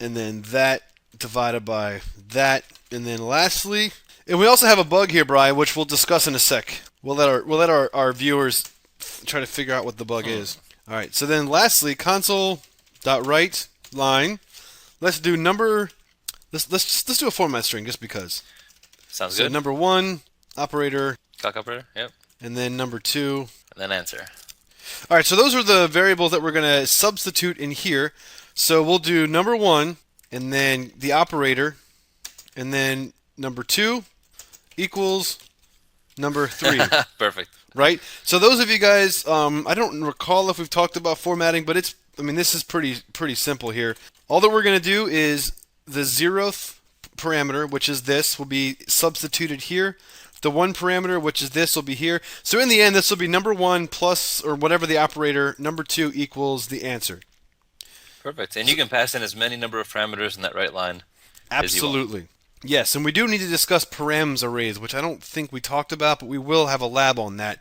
Speaker 1: and then that divided by that, and then lastly, and we also have a bug here, Brian, which we'll discuss in a sec. We'll let our viewers try to figure out what the bug is. All right. So then lastly, console.write line. Let's do number. Let's do a format string just because.
Speaker 2: Sounds
Speaker 1: So
Speaker 2: good.
Speaker 1: number 1 operator,
Speaker 2: Calc operator. Yep.
Speaker 1: and then number 2.
Speaker 2: And then answer.
Speaker 1: All right, so those are the variables that we're going to substitute in here. So we'll do number 1, and then the operator, and then number 2 equals number 3,
Speaker 2: Perfect.
Speaker 1: right? So those of you guys, I don't recall if we've talked about formatting, but this is pretty simple here. All that we're going to do is the 0th parameter, which is this, will be substituted here. The 1 parameter, which is this, will be here. So in the end, this will be number 1 plus, or whatever the operator, number 2 equals the answer.
Speaker 2: Perfect. And you can pass in as many number of parameters in that right line as you want.
Speaker 1: Absolutely. Yes, and we do need to discuss params arrays, which I don't think we talked about, but we will have a lab on that.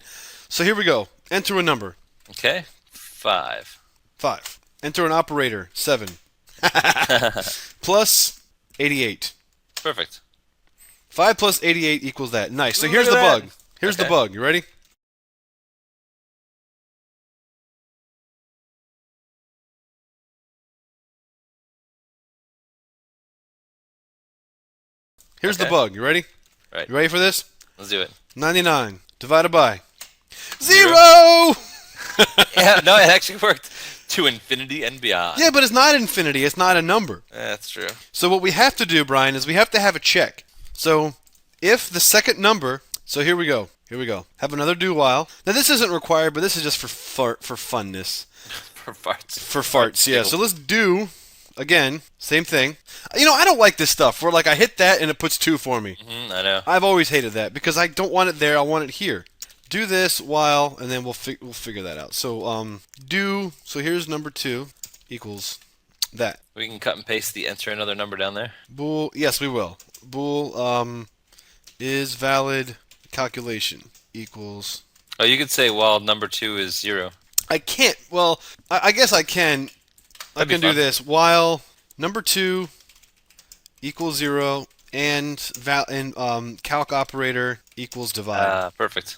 Speaker 1: So here we go. Enter a number.
Speaker 2: Okay. 5.
Speaker 1: 5. Enter an operator. 7. Plus 88.
Speaker 2: Perfect.
Speaker 1: 5 plus 88 equals that. Nice. So
Speaker 2: Ooh,
Speaker 1: here's the
Speaker 2: look at
Speaker 1: bug. Here's the bug. You ready? Here's the bug. You ready?
Speaker 2: Right.
Speaker 1: You ready for this?
Speaker 2: Let's do it.
Speaker 1: 99 divided by 0!
Speaker 2: Yeah, no, it actually worked. To infinity and beyond.
Speaker 1: Yeah, but it's not infinity. It's not a number.
Speaker 2: That's true.
Speaker 1: So what we have to do, Brian, is we have to have a check. So if the second number... So here we go. Here we go. Have another do while. Now this isn't required, but this is just for funness.
Speaker 2: For farts.
Speaker 1: For farts, yeah. So let's do, again, same thing. You know, I don't like this stuff where like I hit that and it puts 2 for me.
Speaker 2: I know.
Speaker 1: I've always hated that because I don't want it there. I want it here. Do this while, and then we'll figure that out. So so here's number 2 equals that.
Speaker 2: We can cut and paste the enter another number down there.
Speaker 1: Bool, yes, we will. Bool is valid calculation equals.
Speaker 2: Oh, you could say while number 2 is 0.
Speaker 1: I can't. Well, I guess I can. I can do this while number 2 equals 0 and calc operator equals divide.
Speaker 2: Perfect.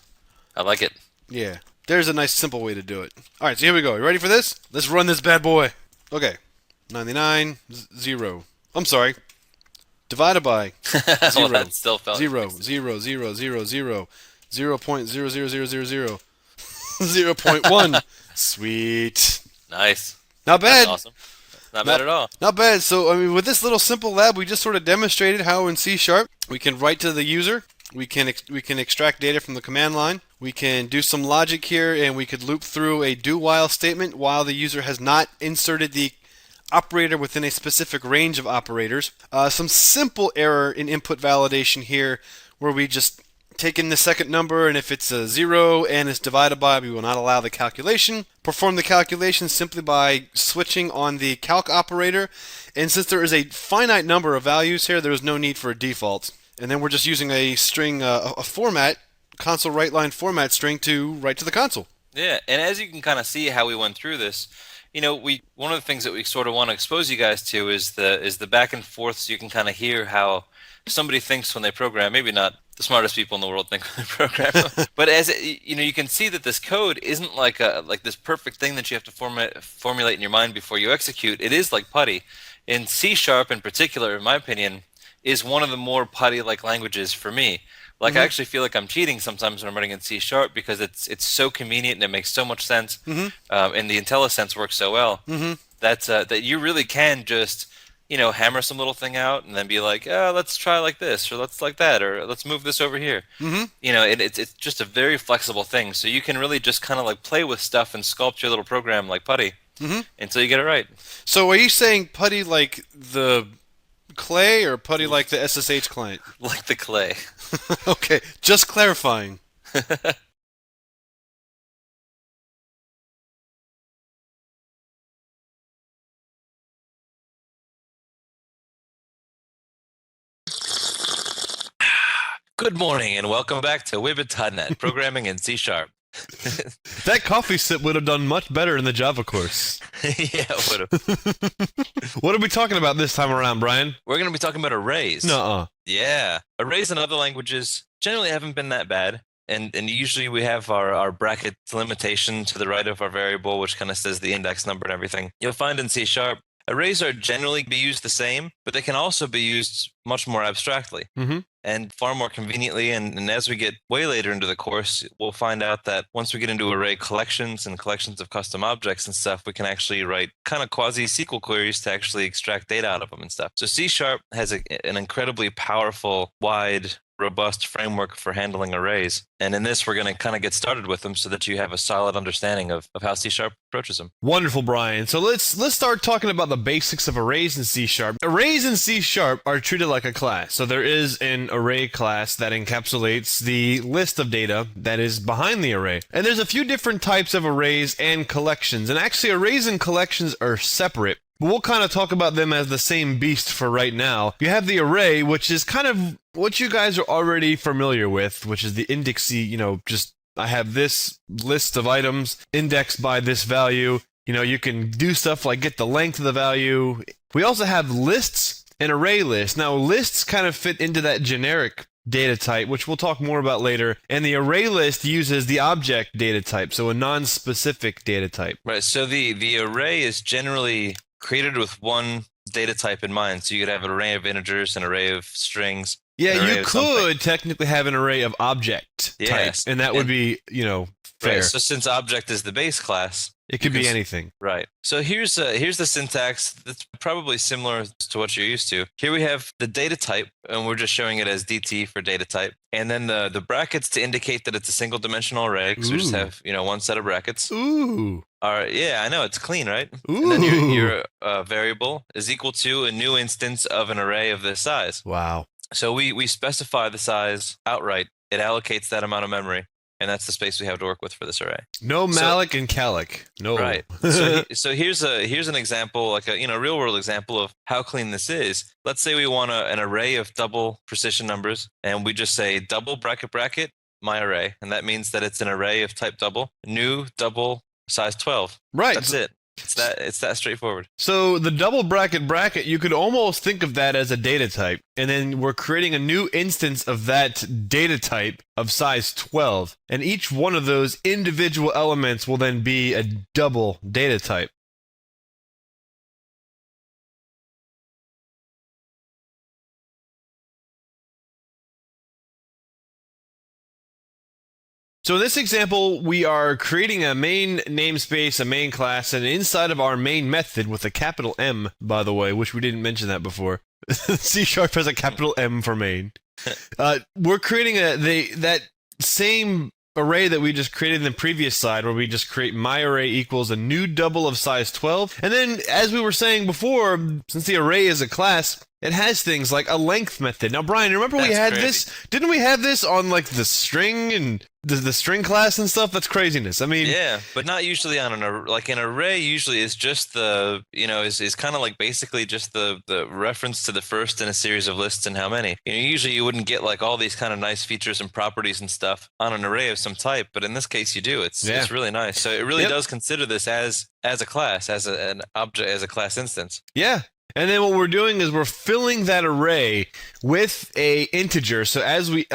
Speaker 2: I like it.
Speaker 1: Yeah. There's a nice simple way to do it. All right, so here we go. You ready for this? Let's run this bad boy. Okay. 99 0. I'm sorry. Divided by 0.
Speaker 2: Well, that still felt
Speaker 1: 0 0 0 0 0 0 0.00000 0.1. Sweet.
Speaker 2: Nice.
Speaker 1: Not bad.
Speaker 2: That's awesome. Not bad at all.
Speaker 1: Not bad. So, I mean, with this little simple lab, we just sort of demonstrated how in C# we can write to the user. We can extract data from the command line. We can do some logic here, and we could loop through a do-while statement while the user has not inserted the operator within a specific range of operators. Some simple error in input validation here, where we just take in the second number, and if it's a 0 and it's divided by, we will not allow the calculation. Perform the calculation simply by switching on the calc operator, and since there is a finite number of values here, there is no need for a default. And then we're just using a string, a format, console write line format string to write to the console.
Speaker 2: Yeah, and as you can kind of see how we went through this, you know, one of the things that we sort of want to expose you guys to is the back and forth, so you can kind of hear how somebody thinks when they program. Maybe not the smartest people in the world think when they program, but as you know, you can see that this code isn't like this perfect thing that you have to formulate in your mind before you execute. It is like putty. In C# in particular, in my opinion, is one of the more putty-like languages for me. Like, I actually feel like I'm cheating sometimes when I'm writing in C# because it's so convenient and it makes so much sense, and the IntelliSense works so well that you really can just, you know, hammer some little thing out and then be like, oh, let's try like this, or let's like that, or let's move this over here. You know, it's just a very flexible thing. So you can really just kind of like play with stuff and sculpt your little program like putty until you get it right.
Speaker 1: So are you saying putty like the clay or putty like the SSH client?
Speaker 2: Like the clay.
Speaker 1: Okay, just clarifying.
Speaker 2: Good morning and welcome back to Wibbit.net, programming in C#.
Speaker 1: That coffee sip would have done much better in the Java course.
Speaker 2: Yeah, it would have.
Speaker 1: What are we talking about this time around, Brian?
Speaker 2: We're going to be talking about arrays.
Speaker 1: Nuh-uh.
Speaker 2: Yeah. Arrays in other languages generally haven't been that bad. And usually we have our bracket limitation to the right of our variable, which kind of says the index number and everything. You'll find in C#, arrays are generally be used the same, but they can also be used much more abstractly. And far more conveniently, and as we get way later into the course, we'll find out that once we get into array collections and collections of custom objects and stuff, we can actually write kind of quasi-SQL queries to actually extract data out of them and stuff. So C# has an incredibly powerful, wide, robust framework for handling arrays. And in this, we're going to kind of get started with them so that you have a solid understanding of how C# approaches them.
Speaker 1: Wonderful, Brian. So let's start talking about the basics of arrays in C#. Arrays in C# are treated like a class. So there is an array class that encapsulates the list of data that is behind the array. And there's a few different types of arrays and collections. And actually, arrays and collections are separate. But we'll kind of talk about them as the same beast for right now. You have the array, which is kind of what you guys are already familiar with, which is the indexy, you know, just I have this list of items indexed by this value. You know, you can do stuff like get the length of the value. We also have lists and array lists. Now, lists kind of fit into that generic data type, which we'll talk more about later, and the array list uses the object data type, so a non-specific data type.
Speaker 2: Right. So the array is generally created with one data type in mind. So you could have an array of integers, an array of strings.
Speaker 1: Yeah, you could technically have an array of object types, and that would be, fair.
Speaker 2: Right, so since object is the base class,
Speaker 1: it could be anything.
Speaker 2: Right. So here's the syntax that's probably similar to what you're used to. Here we have the data type, and we're just showing it as DT for data type. And then the brackets to indicate that it's a single dimensional array, because we just have, one set of brackets.
Speaker 1: Ooh.
Speaker 2: All right, yeah, I know, it's clean, right?
Speaker 1: Ooh.
Speaker 2: And then your variable is equal to a new instance of an array of this size.
Speaker 1: Wow.
Speaker 2: So we specify the size outright. It allocates that amount of memory, and that's the space we have to work with for this array.
Speaker 1: No malloc and calloc. No.
Speaker 2: Right. So here's an example, like a real world example of how clean this is. Let's say we want an array of double precision numbers, and we just say double bracket my array, and that means that it's an array of type double, new double size 12.
Speaker 1: Right.
Speaker 2: That's it. It's that straightforward.
Speaker 1: So the double bracket, you could almost think of that as a data type, and then we're creating a new instance of that data type of size 12, and each one of those individual elements will then be a double data type. So in this example, we are creating a main namespace, a main class, and inside of our main method with a capital M, by the way, which we didn't mention that before. C# has a capital M for main. We're creating that same array that we just created in the previous slide, where we just create my array equals a new double of size 12. And then, as we were saying before, since the array is a class, it has things like a length method. Now, Brian, remember we had this? Didn't we have this on like the string and the string class and stuff? That's craziness. I mean,
Speaker 2: yeah, but not usually on an array. Usually is just the is kind of like basically just the reference to the first in a series of lists and how many. Usually you wouldn't get like all these kind of nice features and properties and stuff on an array of some type, but in this case you do. It's really nice. So it really does consider this as a class, as an object, as a class instance.
Speaker 1: Yeah. And then what we're doing is we're filling that array with a integer. So as we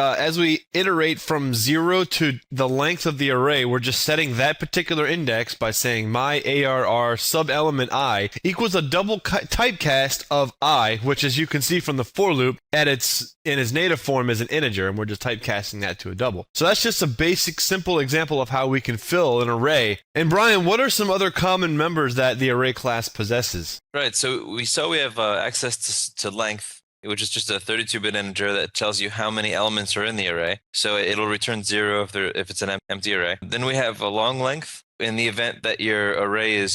Speaker 1: iterate from 0 to the length of the array, we're just setting that particular index by saying my ARR sub element I equals a double typecast of I, which, as you can see from the for loop, in its native form is an integer, and we're just typecasting that to a double. So that's just a basic, simple example of how we can fill an array. And Brian, what are some other common members that the array class possesses?
Speaker 2: Right. So we have access to length, which is just a 32-bit integer that tells you how many elements are in the array. So it'll return 0 if it's an empty array. Then we have a long length in the event that your array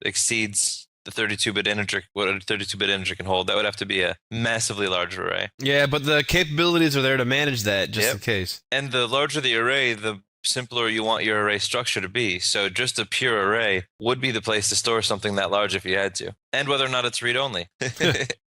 Speaker 2: exceeds the 32-bit integer, what a 32-bit integer can hold. That would have to be a massively large array.
Speaker 1: Yeah, but the capabilities are there to manage that just in case.
Speaker 2: And the larger the array, the simpler you want your array structure to be. So just a pure array would be the place to store something that large if you had to. And whether or not it's read-only.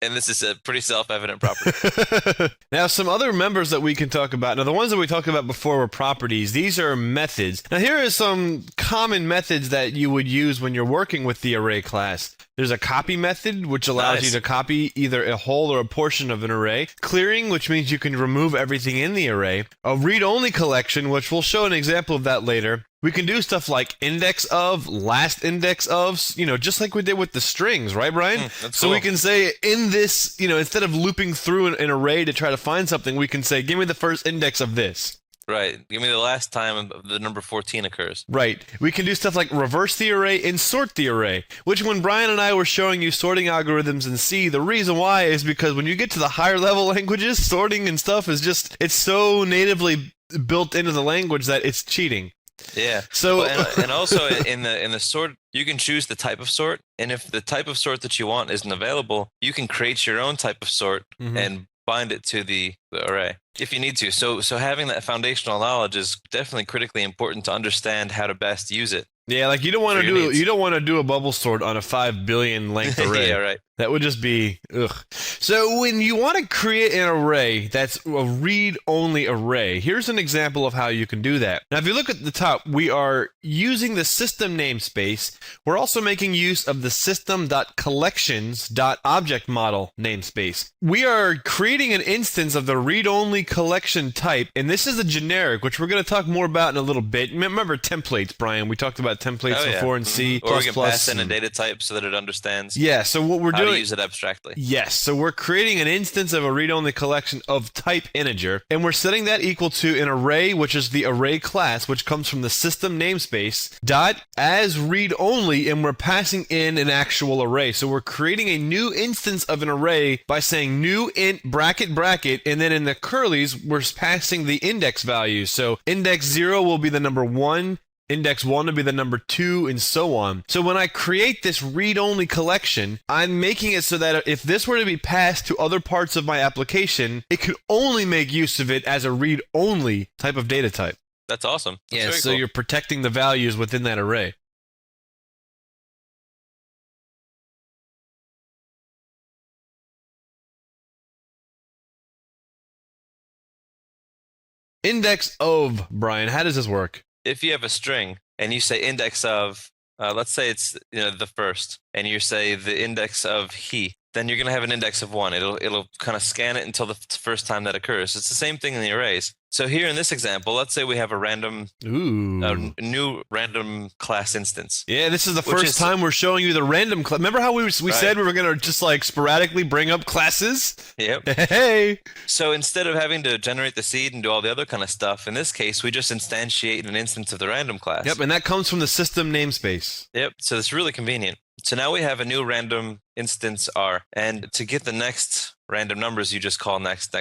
Speaker 2: And this is a pretty self-evident property.
Speaker 1: Now, some other members that we can talk about. Now, the ones that we talked about before were properties. These are methods. Now, here are some common methods that you would use when you're working with the array class. There's a copy method, which allows you to copy either a whole or a portion of an array. Clearing, which means you can remove everything in the array. A read-only collection, which we'll show an example of that later. We can do stuff like index of, last index of, just like we did with the strings, right, Brian?
Speaker 2: That's
Speaker 1: so
Speaker 2: cool.
Speaker 1: We can say in this, instead of looping through an array to try to find something, we can say, give me the first index of this.
Speaker 2: Right. Give me the last time the number 14 occurs.
Speaker 1: Right. We can do stuff like reverse the array and sort the array, which when Brian and I were showing you sorting algorithms in C, the reason why is because when you get to the higher level languages, sorting and stuff is just, it's so natively built into the language that it's cheating.
Speaker 2: Yeah.
Speaker 1: So
Speaker 2: and also in the sort, you can choose the type of sort, and if the type of sort that you want isn't available, you can create your own type of sort and bind it to the array if you need to. So having that foundational knowledge is definitely critically important to understand how to best use it.
Speaker 1: Yeah, like you don't want
Speaker 2: for
Speaker 1: to
Speaker 2: your
Speaker 1: do
Speaker 2: needs.
Speaker 1: you don't want to do a bubble sort on a 5 billion length array.
Speaker 2: Yeah, right.
Speaker 1: That would just be ugh. So when you want to create an array that's a read-only array, here's an example of how you can do that. Now, if you look at the top, we are using the system namespace. We're also making use of the system.collections.object model namespace. We are creating an instance of the read-only collection type, and this is a generic, which we're going to talk more about in a little bit. Remember templates, Brian? We talked about templates before in C++.
Speaker 2: Or we can pass in a data type so that it understands.
Speaker 1: Yeah, so what we're doing.
Speaker 2: To use it abstractly.
Speaker 1: Yes, so we're creating an instance of a read-only collection of type integer, and we're setting that equal to an array, which is the array class, which comes from the system namespace, dot as read-only, and we're passing in an actual array. So we're creating a new instance of an array by saying new int bracket bracket, and then in the curlies, we're passing the index values. So index 0 will be the number 1, index 1 will be the number 2, and so on. So when I create this read-only collection, I'm making it so that if this were to be passed to other parts of my application, it could only make use of it as a read-only type of data type.
Speaker 2: That's awesome. That's very
Speaker 1: so
Speaker 2: cool.
Speaker 1: you're protecting the values within that array. Index of, Brian, how does this work?
Speaker 2: If you have a string and you say index of, let's say it's the first, and you say the index of he, then you're going to have an index of 1. It'll kind of scan it until the first time that occurs. It's the same thing in the arrays. So here in this example, let's say we have a random, new random class instance.
Speaker 1: Yeah, this is the first time we're showing you the random class. Remember how we said we were going to just like sporadically bring up classes?
Speaker 2: Yep.
Speaker 1: Hey!
Speaker 2: So instead of having to generate the seed and do all the other kind of stuff, in this case, we just instantiate an instance of the random class.
Speaker 1: Yep, and that comes from the system namespace.
Speaker 2: Yep, so it's really convenient. So now we have a new random instance R, and to get the next random numbers, you just call next.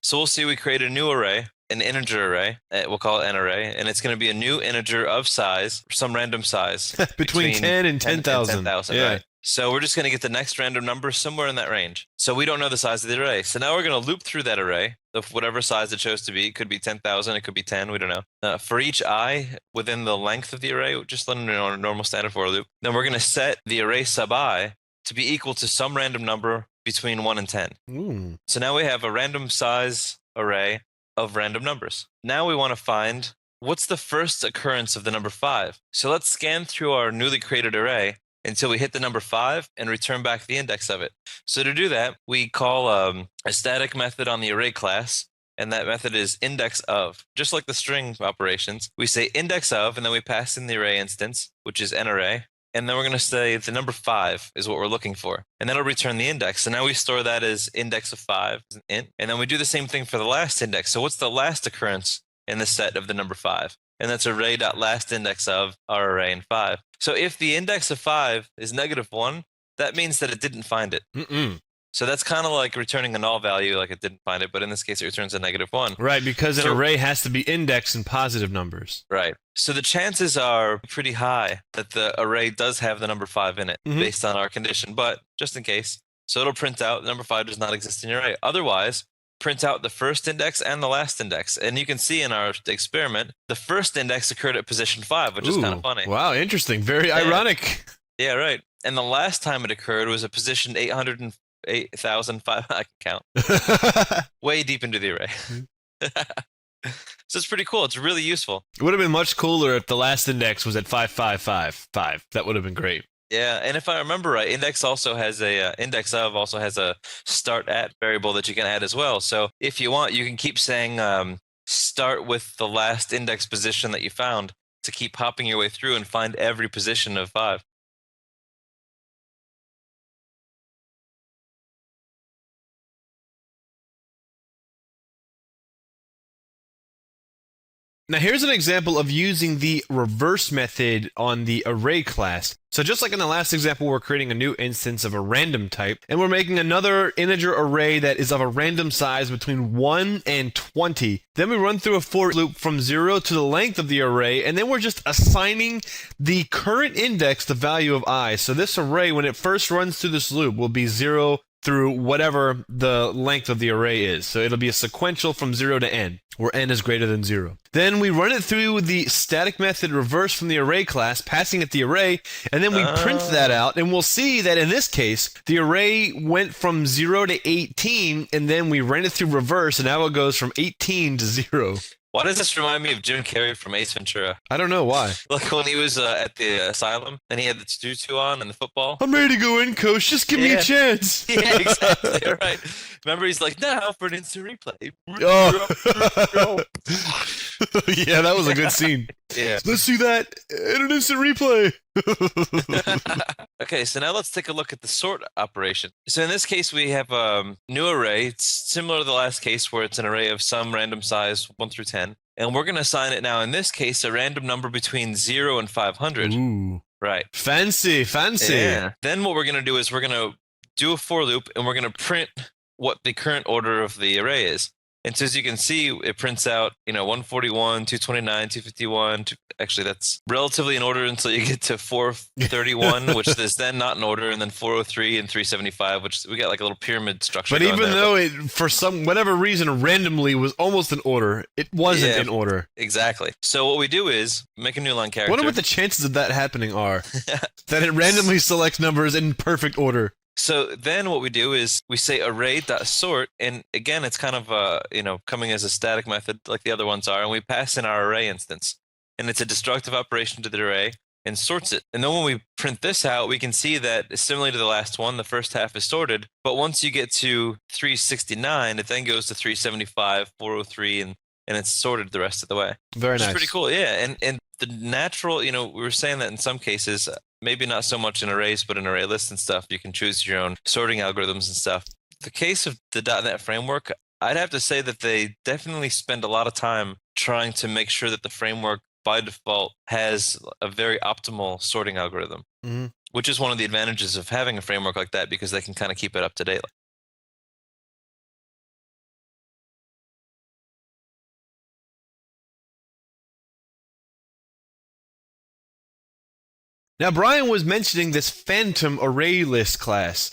Speaker 2: So we'll see we create a new array, an integer array. We'll call it an array, and it's going to be a new integer of size, some random size.
Speaker 1: between 10 and 10,000.
Speaker 2: Yeah. Right? So we're just going to get the next random number somewhere in that range. So we don't know the size of the array. So now we're going to loop through that array of whatever size it chose to be. It could be 10,000. It could be 10. We don't know. For each I within the length of the array, just let them know a normal standard for loop. Then we're going to set the array sub I to be equal to some random number between 1 and 10.
Speaker 1: Ooh.
Speaker 2: So now we have a random size array of random numbers. Now we want to find what's the first occurrence of the number 5. So let's scan through our newly created array until we hit the number 5 and return back the index of it. So to do that, we call a static method on the array class, and that method is index of. Just like the string operations, we say index of, and then we pass in the array instance, which is an array, and then we're going to say the number 5 is what we're looking for, and that'll return the index. So now we store that as index of 5, as an int, and then we do the same thing for the last index. So what's the last occurrence in the set of the number 5? And that's array.lastIndex of our array in 5. So if the index of 5 is -1, that means that it didn't find it. So that's kind of like returning a null value, like it didn't find it, but in this case it returns a -1.
Speaker 1: Right, because an array has to be indexed in positive numbers.
Speaker 2: Right. So the chances are pretty high that the array does have the number 5 in it, based on our condition, but just in case. So it'll print out the number 5 does not exist in your array. Otherwise, print out the first index and the last index. And you can see in our experiment, the first index occurred at position 5, which is kind of funny.
Speaker 1: Wow, interesting. Very ironic.
Speaker 2: Yeah, right. And the last time it occurred was at position 808,005. I can count. Way deep into the array. So it's pretty cool. It's really useful.
Speaker 1: It would have been much cooler if the last index was at 5555. That would have been great.
Speaker 2: Yeah, and if I remember right, index also has a index of also has a start at variable that you can add as well. So if you want, you can keep saying start with the last index position that you found to keep hopping your way through and find every position of 5.
Speaker 1: Now here's an example of using the reverse method on the array class. So just like in the last example, we're creating a new instance of a random type, and we're making another integer array that is of a random size between 1 and 20. Then we run through a for loop from 0 to the length of the array, and then we're just assigning the current index the value of I. So this array, when it first runs through this loop, will be 0 through whatever the length of the array is. So it'll be a sequential from 0 to n, where n is greater than 0. Then we run it through the static method reverse from the array class, passing it the array, and then we print that out, and we'll see that in this case, the array went from 0 to 18, and then we ran it through reverse, and now it goes from 18 to 0.
Speaker 2: Why does this remind me of Jim Carrey from Ace Ventura?
Speaker 1: I don't know why.
Speaker 2: Like when he was at the asylum and he had the tutu on and the football.
Speaker 1: I'm ready to go in, coach. Just give me a chance.
Speaker 2: Yeah, exactly. Right. Remember, he's like, now for an instant replay.
Speaker 1: Oh. Yeah, that was a good scene.
Speaker 2: Yeah.
Speaker 1: Let's see that in an instant replay.
Speaker 2: Okay, so now let's take a look at the sort operation. So in this case, we have a new array. It's similar to the last case where it's an array of some random size 1 through 10. And we're going to assign it now, in this case, a random number between 0 and 500.
Speaker 1: Ooh.
Speaker 2: Right.
Speaker 1: Fancy.
Speaker 2: Yeah. Then what we're going to do is we're going to do a for loop, and we're going to print what the current order of the array is. And so as you can see, it prints out, 141, 229, 251. Actually, that's relatively in order until you get to 431, which is then not in order, and then 403 and 375, which we got like a little pyramid structure.
Speaker 1: But even though it, for some whatever reason, randomly was almost in order, it wasn't in order.
Speaker 2: Exactly. So what we do is make a new line character.
Speaker 1: I wonder what the chances of that happening are. That it randomly selects numbers in perfect order.
Speaker 2: So then what we do is we say array.sort, and again, it's kind of, coming as a static method like the other ones are, and we pass in our array instance. And it's a destructive operation to the array and sorts it. And then when we print this out, we can see that similarly to the last one, the first half is sorted, but once you get to 369, it then goes to 375, 403, and it's sorted the rest of the way.
Speaker 1: Very nice.
Speaker 2: Which is pretty cool, yeah. And the natural, we were saying that in some cases, maybe not so much in arrays, but in array lists and stuff, you can choose your own sorting algorithms and stuff. The case of the .NET framework, I'd have to say that they definitely spend a lot of time trying to make sure that the framework by default has a very optimal sorting algorithm, which is one of the advantages of having a framework like that, because they can kind of keep it up to date.
Speaker 1: Now, Brian was mentioning this phantom array list class.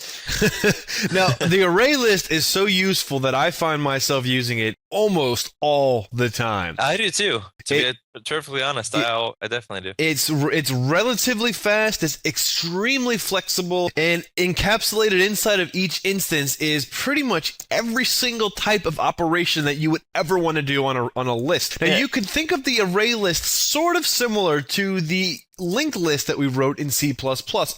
Speaker 1: Now, the array list is so useful that I find myself using it almost all the time.
Speaker 2: I do too. To be perfectly honest, I definitely do.
Speaker 1: It's relatively fast, it's extremely flexible, and encapsulated inside of each instance is pretty much every single type of operation that you would ever want to do on a list. Now, you could think of the array list sort of similar to the LINQ list that we wrote in C++,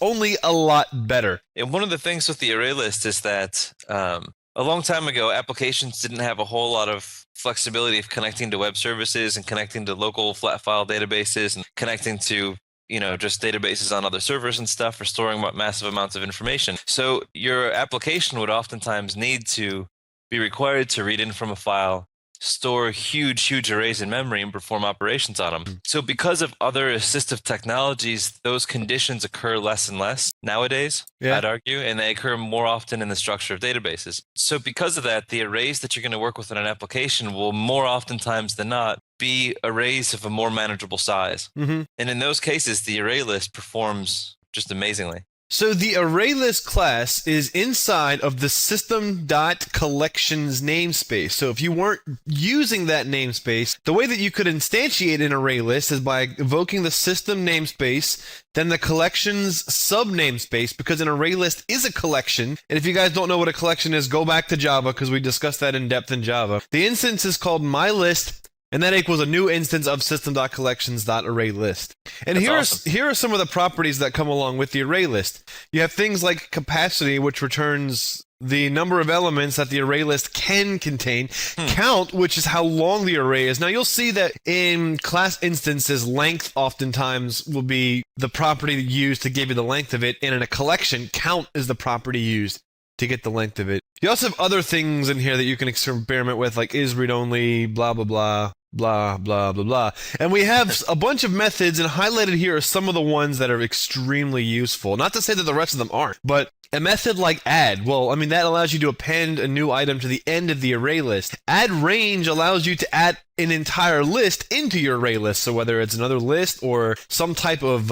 Speaker 1: only a lot better.
Speaker 2: And one of the things with the array list is that a long time ago, applications didn't have a whole lot of flexibility of connecting to web services and connecting to local flat file databases and connecting to, just databases on other servers and stuff for storing massive amounts of information. So your application would oftentimes need to be required to read in from a file, store huge arrays in memory, and perform operations on them. So because of other assistive technologies, those conditions occur less and less nowadays, I'd argue, and they occur more often in the structure of databases. So because of that, the arrays that you're going to work with in an application will more oftentimes than not be arrays of a more manageable size. And in those cases, the array list performs just amazingly.
Speaker 1: So the ArrayList class is inside of the system.collections namespace. So if you weren't using that namespace, the way that you could instantiate an ArrayList is by invoking the system namespace, then the collections sub namespace, because an ArrayList is a collection. And if you guys don't know what a collection is, go back to Java, because we discussed that in depth in Java. The instance is called myList, and that equals a new instance of system.collections.ArrayList. And here are some of the properties that come along with the array list. You have things like capacity, which returns the number of elements that the array list can contain. Count, which is how long the array is. Now, you'll see that in class instances, length oftentimes will be the property used to give you the length of it. And in a collection, count is the property used to get the length of it. You also have other things in here that you can experiment with, like is read only, blah, blah, blah. Blah, blah, blah, blah. And we have a bunch of methods, and highlighted here are some of the ones that are extremely useful. Not to say that the rest of them aren't, but A method like add, well, I mean, that allows you to append a new item to the end of the array list. Add range allows you to add an entire list into your array list. So whether it's another list or some type of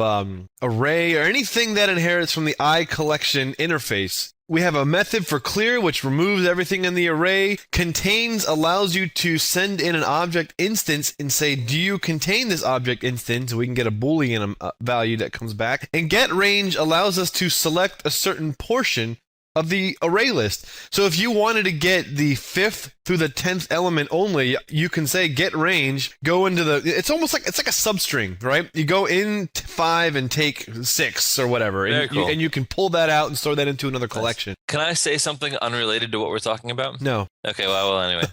Speaker 1: array or anything that inherits from the iCollection interface. We have a method for clear, which removes everything in the array. Contains allows you to send in an object instance and say, do you contain this object instance? We can get a Boolean value that comes back. And get range allows us to select a certain portion of the array list. So if you wanted to get the 5th through the 10th element only, you can say get range, go into the, it's almost like, it's like a substring, right? You go in 5 and take 6 or whatever,
Speaker 2: Very
Speaker 1: and,
Speaker 2: cool.
Speaker 1: and you can pull that out and store that into another collection.
Speaker 2: Can I say something unrelated to what we're talking about?
Speaker 1: No.
Speaker 2: Okay, well anyway.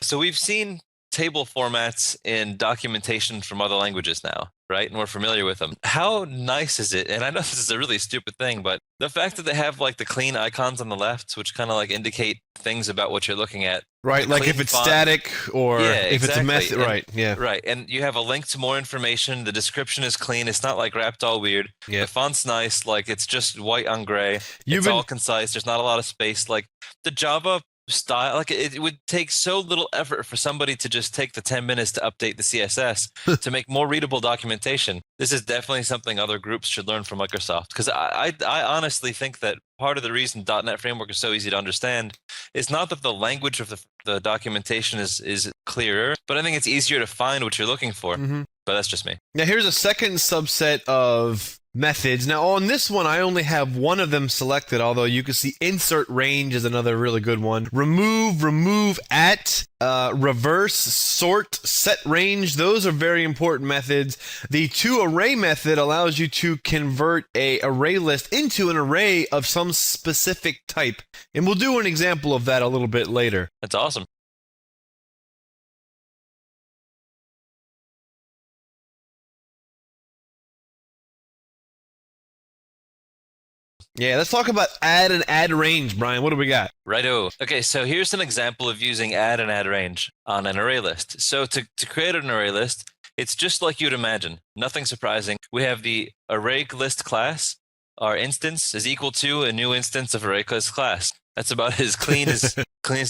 Speaker 2: So we've seen table formats in documentation from other languages now, right? And we're familiar with them. How nice is it? And I know this is a really stupid thing, but the fact that they have like the clean icons on the left, which kind of like indicate things about what you're looking at.
Speaker 1: Right, like if it's
Speaker 2: font.
Speaker 1: static or if it's a
Speaker 2: exactly.
Speaker 1: method, right, yeah.
Speaker 2: Right, and you have a link to more information. The description is clean. It's not like wrapped all weird.
Speaker 1: Yeah.
Speaker 2: The font's nice. Like it's just white on gray. It's all concise. There's not a lot of space. Like the Java style, like it would take so little effort for somebody to just take the 10 minutes to update the CSS to make more readable documentation. This is definitely something other groups should learn from Microsoft, because I honestly think that part of the reason .NET Framework is so easy to understand is not that the language of the documentation is clearer, but I think it's easier to find what you're looking for.
Speaker 1: Mm-hmm.
Speaker 2: But that's just me.
Speaker 1: Now here's a second subset of methods. Now on this one, I only have one of them selected, although you can see insert range is another really good one. Remove at, reverse, sort, set range. Those are very important methods. The toArray method allows you to convert a array list into an array of some specific type. And we'll do an example of that a little bit later.
Speaker 2: That's awesome.
Speaker 1: Yeah, let's talk about add and add range, Brian. What do we got?
Speaker 2: Righto. Okay, so here's an example of using add and add range on an array list. So to create an array list, it's just like you'd imagine. Nothing surprising. We have the array list class. Our instance is equal to a new instance of array list class. That's about as clean as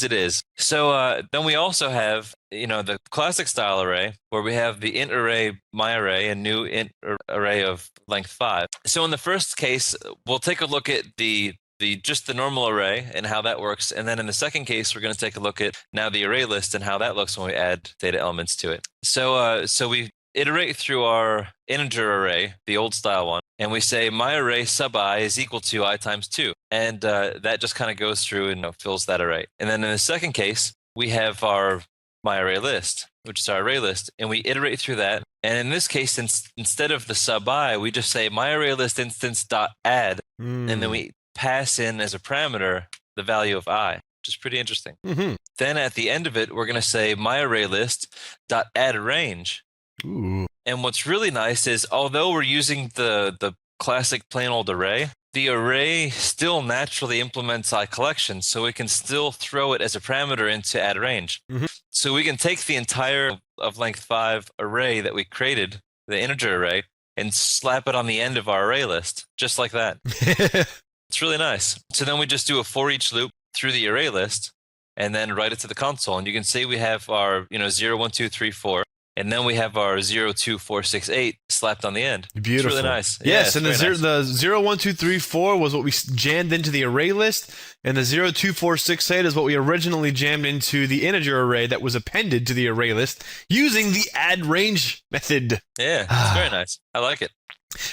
Speaker 2: it is. So then we also have, the classic style array where we have the int array myArray and new int array of length 5. So in the first case, we'll take a look at just the normal array and how that works. And then in the second case, we're going to take a look at now the array list and how that looks when we add data elements to it. So we iterate through our integer array, the old style one, and we say my array sub I is equal to I times 2. And that just kind of goes through and fills that array. And then in the second case, we have our my array list, which is our array list, and we iterate through that. And in this case, instead of the sub I, we just say my array list instance dot add, and then we pass in as a parameter the value of I, which is pretty interesting.
Speaker 1: Mm-hmm.
Speaker 2: Then at the end of it, we're going to say my array list dot add range.
Speaker 1: Ooh.
Speaker 2: And what's really nice is, although we're using the classic plain old array, the array still naturally implements iCollection, so we can still throw it as a parameter into add range.
Speaker 1: Mm-hmm.
Speaker 2: So we can take the entire of length 5 array that we created, the integer array, and slap it on the end of our array list, just like that. It's really nice. So then we just do a for each loop through the array list, and then write it to the console. And you can see we have our 0, 1, 2, 3, 4. And then we have our 0, 2, 4, 6, 8 slapped on the end.
Speaker 1: Beautiful.
Speaker 2: It's really nice.
Speaker 1: Yes,
Speaker 2: yeah,
Speaker 1: and
Speaker 2: nice.
Speaker 1: the 0, 1, 2, 3, 4 was what we jammed into the array list, and the 0, 2, 4, 6, 8 is what we originally jammed into the integer array that was appended to the array list using the add range method.
Speaker 2: Yeah, it's very nice. I like it.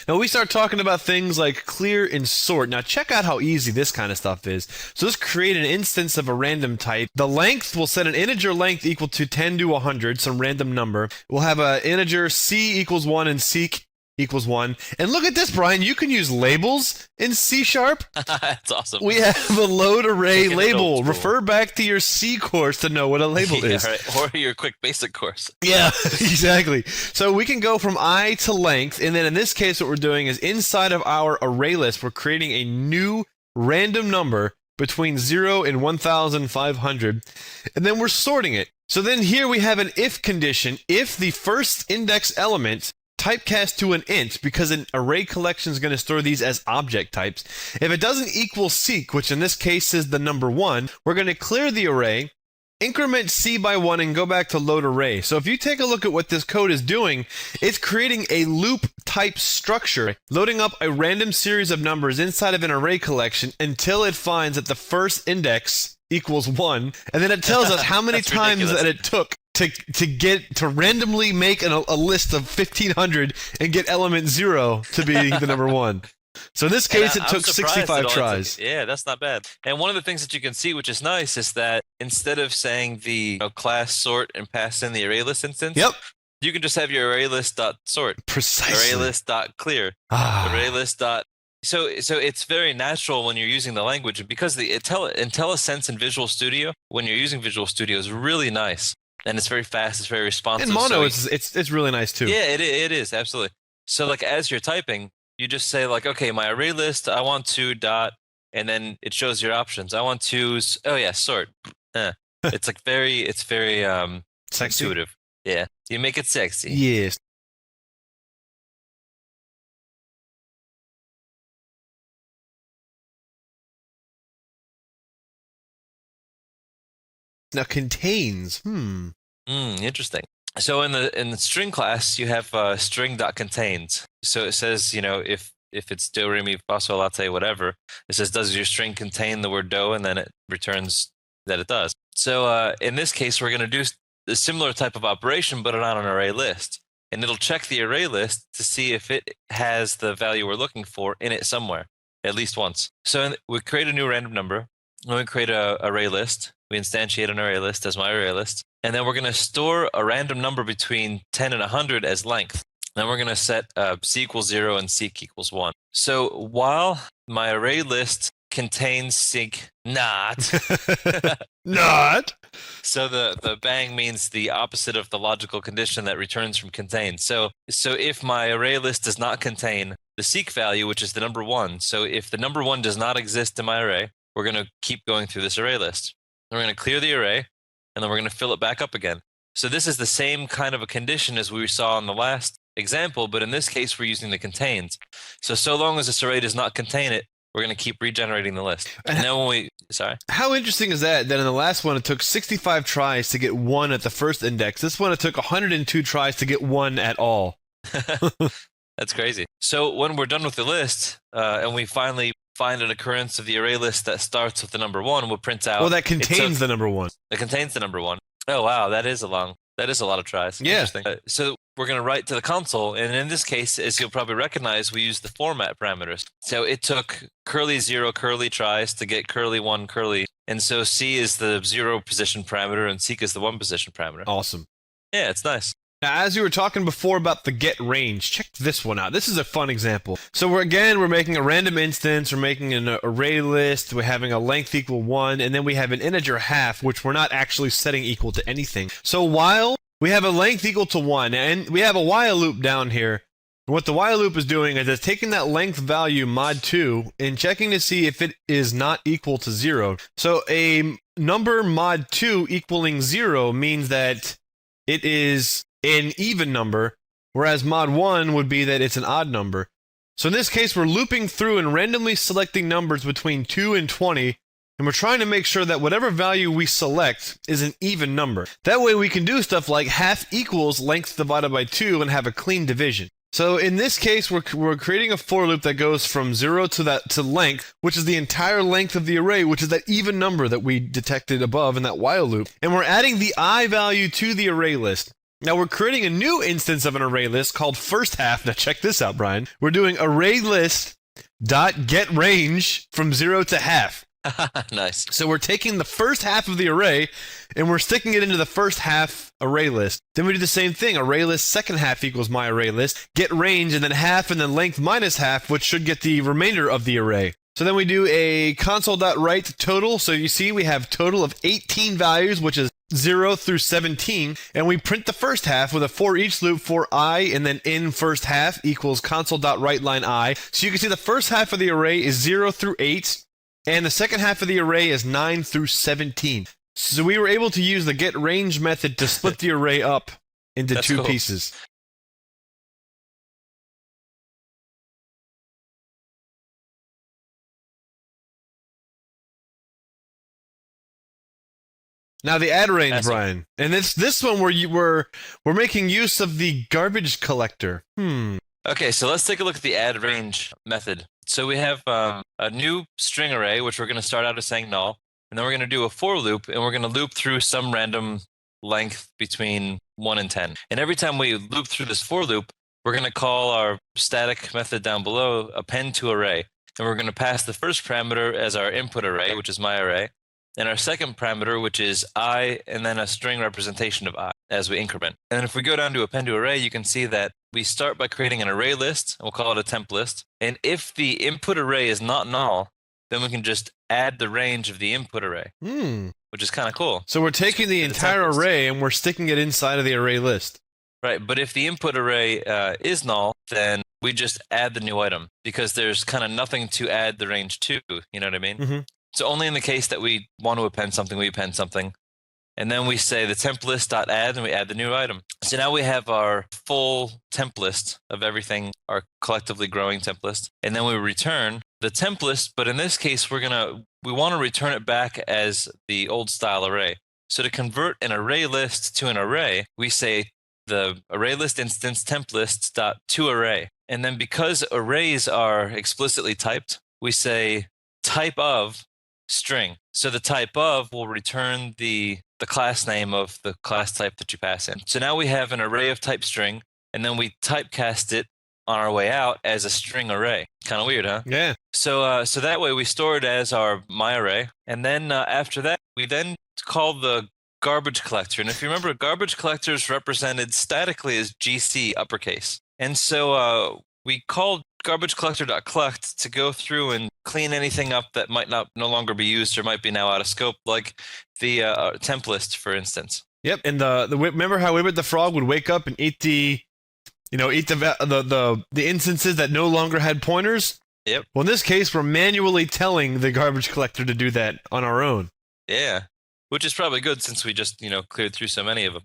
Speaker 1: Now we start talking about things like clear and sort. Now check out how easy this kind of stuff is. So let's create an instance of a random type. The length, we'll set an integer length equal to 10 to 100, some random number. We'll have an integer C equals 1 and seek equals 1. And look at this, Brian. You can use labels in C#.
Speaker 2: That's awesome.
Speaker 1: We have a load array
Speaker 2: Look at it
Speaker 1: label.
Speaker 2: old school.
Speaker 1: Refer back to your C course to know what a label is.
Speaker 2: Right. Or your quick basic course.
Speaker 1: Yeah, exactly. So we can go from I to length, and then in this case, what we're doing is inside of our array list, we're creating a new random number between 0 and 1,500, and then we're sorting it. So then here we have an if condition. If the first index element typecast to an int because an array collection is going to store these as object types. If it doesn't equal seek, which in this case is the number 1, we're going to clear the array, increment C by 1, and go back to load array. So if you take a look at what this code is doing, it's creating a loop type structure, loading up a random series of numbers inside of an array collection until it finds that the first index equals 1, and then it tells us how many times
Speaker 2: ridiculous.
Speaker 1: that it took to randomly make a list of 1,500 and get element 0 to be the number 1. So in this case, it took 65 tries.
Speaker 2: Yeah, that's not bad. And one of the things that you can see, which is nice, is that instead of saying the class sort and pass in the array list instance,
Speaker 1: Yep.
Speaker 2: you can just have your array list dot sort,
Speaker 1: Precisely.
Speaker 2: array list dot clear,
Speaker 1: Ah.
Speaker 2: array list dot. So it's very natural when you're using the language, because the IntelliSense in Visual Studio, when you're using Visual Studio, is really nice, and it's very fast, it's very responsive.
Speaker 1: In Mono,
Speaker 2: so
Speaker 1: it's really nice too.
Speaker 2: yeah, it is absolutely. So like as you're typing, you just say like, okay, my array list, I want to dot, and then it shows your options. I want to, sort. It's very
Speaker 1: Sexy.
Speaker 2: intuitive. Yeah, you make it sexy.
Speaker 1: Yes. Now contains.
Speaker 2: Interesting. So in the string class, you have string.contains. So it says, if it's do, re, mi, fa, sol, latte, whatever, it says, does your string contain the word do? And then it returns that it does. So in this case, we're going to do a similar type of operation, but on an array list. And it'll check the array list to see if it has the value we're looking for in it somewhere, at least once. So we create a new random number. When we create a array list, we instantiate an array list as my array list. And then we're going to store a random number between 10 and 100 as length. Then we're going to set C equals 0 and seek equals 1. So while my array list contains seek not,
Speaker 1: Not.
Speaker 2: so the bang means the opposite of the logical condition that returns from contain. So if my array list does not contain the seek value, which is the number 1, so if the number 1 does not exist in my array, we're going to keep going through this array list. We're going to clear the array, and then we're going to fill it back up again. So this is the same kind of a condition as we saw in the last example, but in this case, we're using the contains. So long as this array does not contain it, we're going to keep regenerating the list. And then when we,
Speaker 1: How interesting is that in the last one, it took 65 tries to get 1 at the first index. This one, it took 102 tries to get 1 at all.
Speaker 2: That's crazy. So when we're done with the list, and we finally find an occurrence of the array list that starts with the number 1, we'll print out.
Speaker 1: Well, that contains the number 1.
Speaker 2: It contains the number 1. Oh wow, that is a lot of tries.
Speaker 1: Yeah.
Speaker 2: Interesting. So we're going to write to the console, and in this case, as you'll probably recognize, we use the format parameters. So it took curly 0 curly tries to get curly 1 curly, and so C is the 0 position parameter, and seek is the 1 position parameter.
Speaker 1: Awesome.
Speaker 2: Yeah, it's nice.
Speaker 1: Now, as you were talking before about the get range, check this one out. This is a fun example. So we're making a random instance, we're making an array list, we're having a length equal 1, and then we have an integer half, which we're not actually setting equal to anything. So while we have a length equal to 1, and we have a while loop down here, what the while loop is doing is it's taking that length value mod 2 and checking to see if it is not equal to 0. So a number mod 2 equaling 0 means that it is an even number, whereas mod 1 would be that it's an odd number. So in this case, we're looping through and randomly selecting numbers between 2 and 20, and we're trying to make sure that whatever value we select is an even number. That way we can do stuff like half equals length divided by 2 and have a clean division. So in this case, we're creating a for loop that goes from 0 to length, which is the entire length of the array, which is that even number that we detected above in that while loop. And we're adding the I value to the array list. Now we're creating a new instance of an array list called first half. Now check this out, Brian. We're doing array list dot get range from 0 to half.
Speaker 2: Nice.
Speaker 1: So we're taking the first half of the array and we're sticking it into the first half array list. Then we do the same thing. Array list second half equals my array list. Get range and then half and then length minus half, which should get the remainder of the array. So then we do a console.write total. So you see we have total of 18 values, which is 0 through 17, and we print the first half with a for each loop for I, and then in first half equals console.writeLine I. So you can see the first half of the array is 0 through 8, and the second half of the array is 9 through 17. So we were able to use the getRange method to split the array up into
Speaker 2: That's
Speaker 1: two
Speaker 2: cool.
Speaker 1: pieces. Now the add range,
Speaker 2: Awesome.
Speaker 1: Brian, and it's this one where we're making use of the garbage collector.
Speaker 2: Okay, so let's take a look at the add range method. So we have a new string array, which we're going to start out as saying null, and then we're going to do a for loop, and we're going to loop through some random length between 1 and 10. And every time we loop through this for loop, we're going to call our static method down below append to array. And we're going to pass the first parameter as our input array, which is my array, and our second parameter, which is I, and then a string representation of I as we increment. And if we go down to append to array, you can see that we start by creating an array list, and we'll call it a temp list. And if the input array is not null, then we can just add the range of the input array, which is kind of cool.
Speaker 1: So we're taking the entire array and we're sticking it inside of the array list.
Speaker 2: Right, but if the input array is null, then we just add the new item because there's kind of nothing to add the range to, you know what I mean? So only in the case that we want to append something, we append something. And then we say the temp list.add and we add the new item. So now we have our full temp list of everything, our collectively growing temp list. And then we return the temp list, but in this case, we want to return it back as the old style array. So to convert an array list to an array, we say the array list instance temp list dot to array. And then because arrays are explicitly typed, we say type of string. So the type of will return the class name of the class type that you pass in. So now we have an array of type string, and then we typecast it on our way out as a string array. Kind of weird, huh?
Speaker 1: Yeah.
Speaker 2: So that way we store it as our my array, and then after that we then call the garbage collector. And if you remember, garbage collector is represented statically as GC uppercase. And so we called garbage collector.collect to go through and clean anything up that might no longer be used or might be now out of scope, like the temp list, for instance.
Speaker 1: Yep. And remember how Wibbit the frog would wake up and eat the instances that no longer had pointers?
Speaker 2: Yep.
Speaker 1: Well, in this case, we're manually telling the garbage collector to do that on our own.
Speaker 2: Yeah. Which is probably good since we just, cleared through so many of them.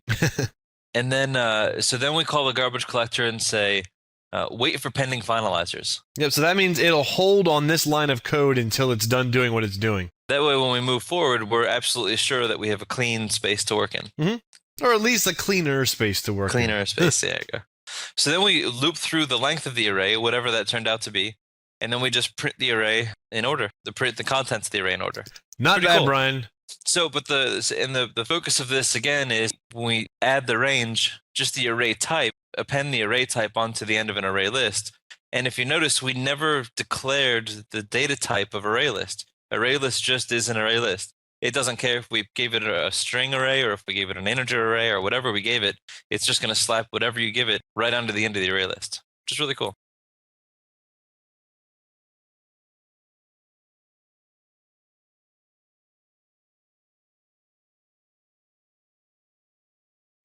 Speaker 2: And then, so then we call the garbage collector and say, wait for pending finalizers.
Speaker 1: Yep, so that means it'll hold on this line of code until it's done doing what it's doing.
Speaker 2: That way, when we move forward, we're absolutely sure that we have a clean space to work in.
Speaker 1: Or at least a cleaner space to work in.
Speaker 2: Cleaner space, there you go. So then we loop through the length of the array, whatever that turned out to be, and then we just print the array in order, print the contents of the array in order.
Speaker 1: Not
Speaker 2: Pretty
Speaker 1: bad,
Speaker 2: cool.
Speaker 1: Brian.
Speaker 2: So, but the focus of this again is when we add the range, just the array type, append the array type onto the end of an array list. And if you notice, we never declared the data type of array list. Array list just is an array list. It doesn't care if we gave it a string array or if we gave it an integer array or whatever we gave it. It's just going to slap whatever you give it right onto the end of the array list, which is really cool.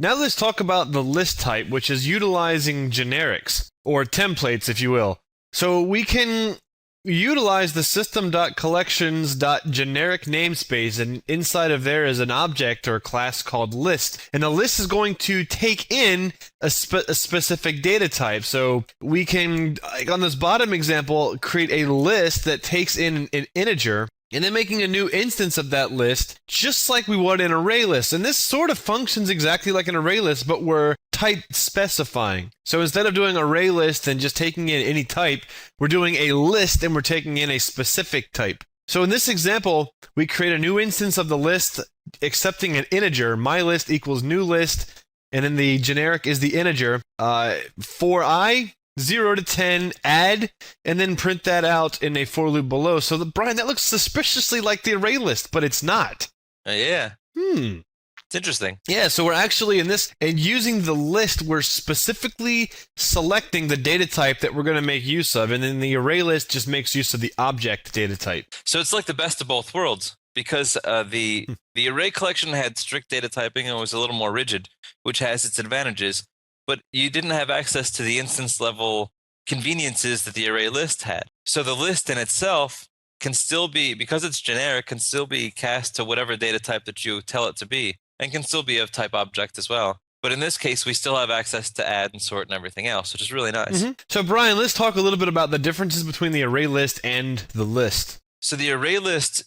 Speaker 1: Now let's talk about the list type, which is utilizing generics, or templates, if you will. So we can utilize the system.collections.generic namespace, and inside of there is an object or a class called list. And the list is going to take in a specific data type. So we can, like on this bottom example, create a list that takes in an integer, and then making a new instance of that list, just like we would an array list. And this sort of functions exactly like an array list, but we're type specifying. So instead of doing array list and just taking in any type, we're doing a list and we're taking in a specific type. So in this example, we create a new instance of the list, accepting an integer. My list equals new list, and then the generic is the integer. For I, 0 to 10, add, and then print that out in a for loop below. So, Brian, that looks suspiciously like the array list, but it's not.
Speaker 2: Yeah. It's interesting.
Speaker 1: Yeah, so we're actually in this, and using the list, we're specifically selecting the data type that we're going to make use of, and then the array list just makes use of the object data type.
Speaker 2: So it's like the best of both worlds, because the array collection had strict data typing and was a little more rigid, which has its advantages. But you didn't have access to the instance level conveniences that the array list had. So the list in itself can still be, because it's generic, can still be cast to whatever data type that you tell it to be, and can still be of type object as well. But in this case, we still have access to add and sort and everything else, which is really nice.
Speaker 1: So Brian, let's talk a little bit about the differences between the array list and the list.
Speaker 2: So the array list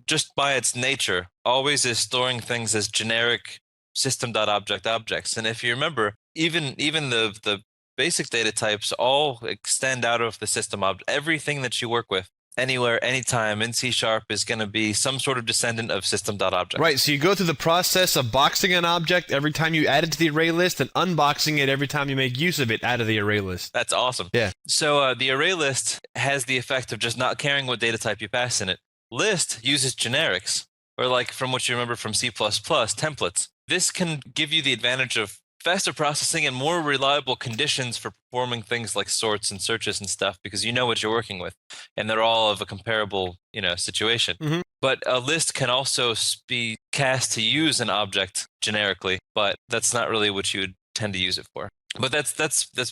Speaker 2: just by its nature always is storing things as generic system.object objects. And if you remember, even the basic data types all extend out of the system object. Everything that you work with anywhere, anytime in C# is going to be some sort of descendant of system.object.
Speaker 1: Right, so you go through the process of boxing an object every time you add it to the array list and unboxing it every time you make use of it out of the array list.
Speaker 2: That's awesome.
Speaker 1: Yeah.
Speaker 2: So the array list has the effect of just not caring what data type you pass in it. List uses generics, or like from what you remember from C++, templates. This can give you the advantage of faster processing and more reliable conditions for performing things like sorts and searches and stuff, because you know what you're working with, and they're all of a comparable, situation.
Speaker 1: Mm-hmm.
Speaker 2: But a list can also be cast to use an object generically, but that's not really what you would tend to use it for. But that's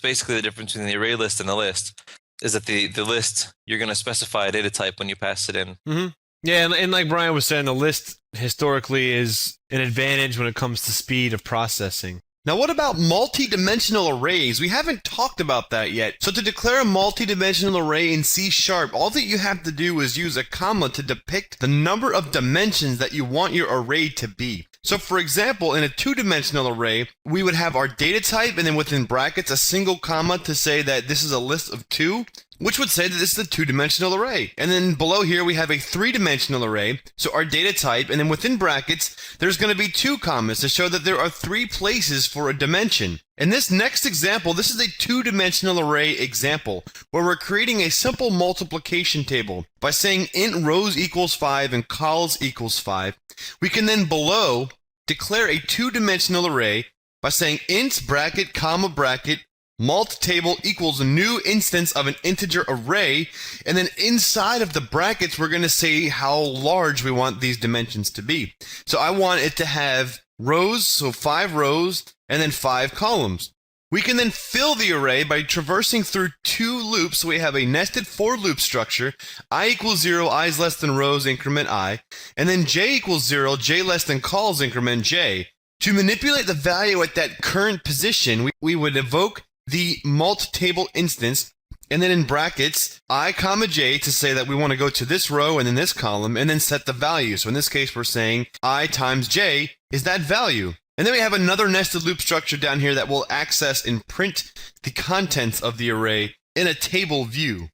Speaker 2: basically the difference between the array list and the list, is that the list, you're going to specify a data type when you pass it in.
Speaker 1: Mm-hmm. Yeah, and like Brian was saying, the list historically is an advantage when it comes to speed of processing. Now, what about multi-dimensional arrays? We haven't talked about that yet. So to declare a multi-dimensional array in C#, all that you have to do is use a comma to depict the number of dimensions that you want your array to be. So for example, in a two-dimensional array, we would have our data type and then within brackets a single comma to say that this is a list of 2, which would say that this is a two-dimensional array. And then below here we have a three-dimensional array, so our data type, and then within brackets there's going to be 2 commas to show that there are 3 places for a dimension. In this next example, this is a two-dimensional array example, where we're creating a simple multiplication table by saying int rows equals 5 and cols equals 5. We can then below declare a two-dimensional array by saying int bracket comma bracket mult table equals a new instance of an integer array, and then inside of the brackets we're going to say how large we want these dimensions to be. So I want it to have rows, so 5 rows, and then 5 columns. We can then fill the array by traversing through 2 loops. So we have a nested for loop structure, I equals 0, I is less than rows, increment I, and then j equals 0, j less than cols, increment j. To manipulate the value at that current position, we would evoke the mult table instance, and then in brackets, I comma j to say that we want to go to this row and then this column, and then set the value. So in this case, we're saying I times j is that value. And then we have another nested loop structure down here that will access and print the contents of the array in a table view.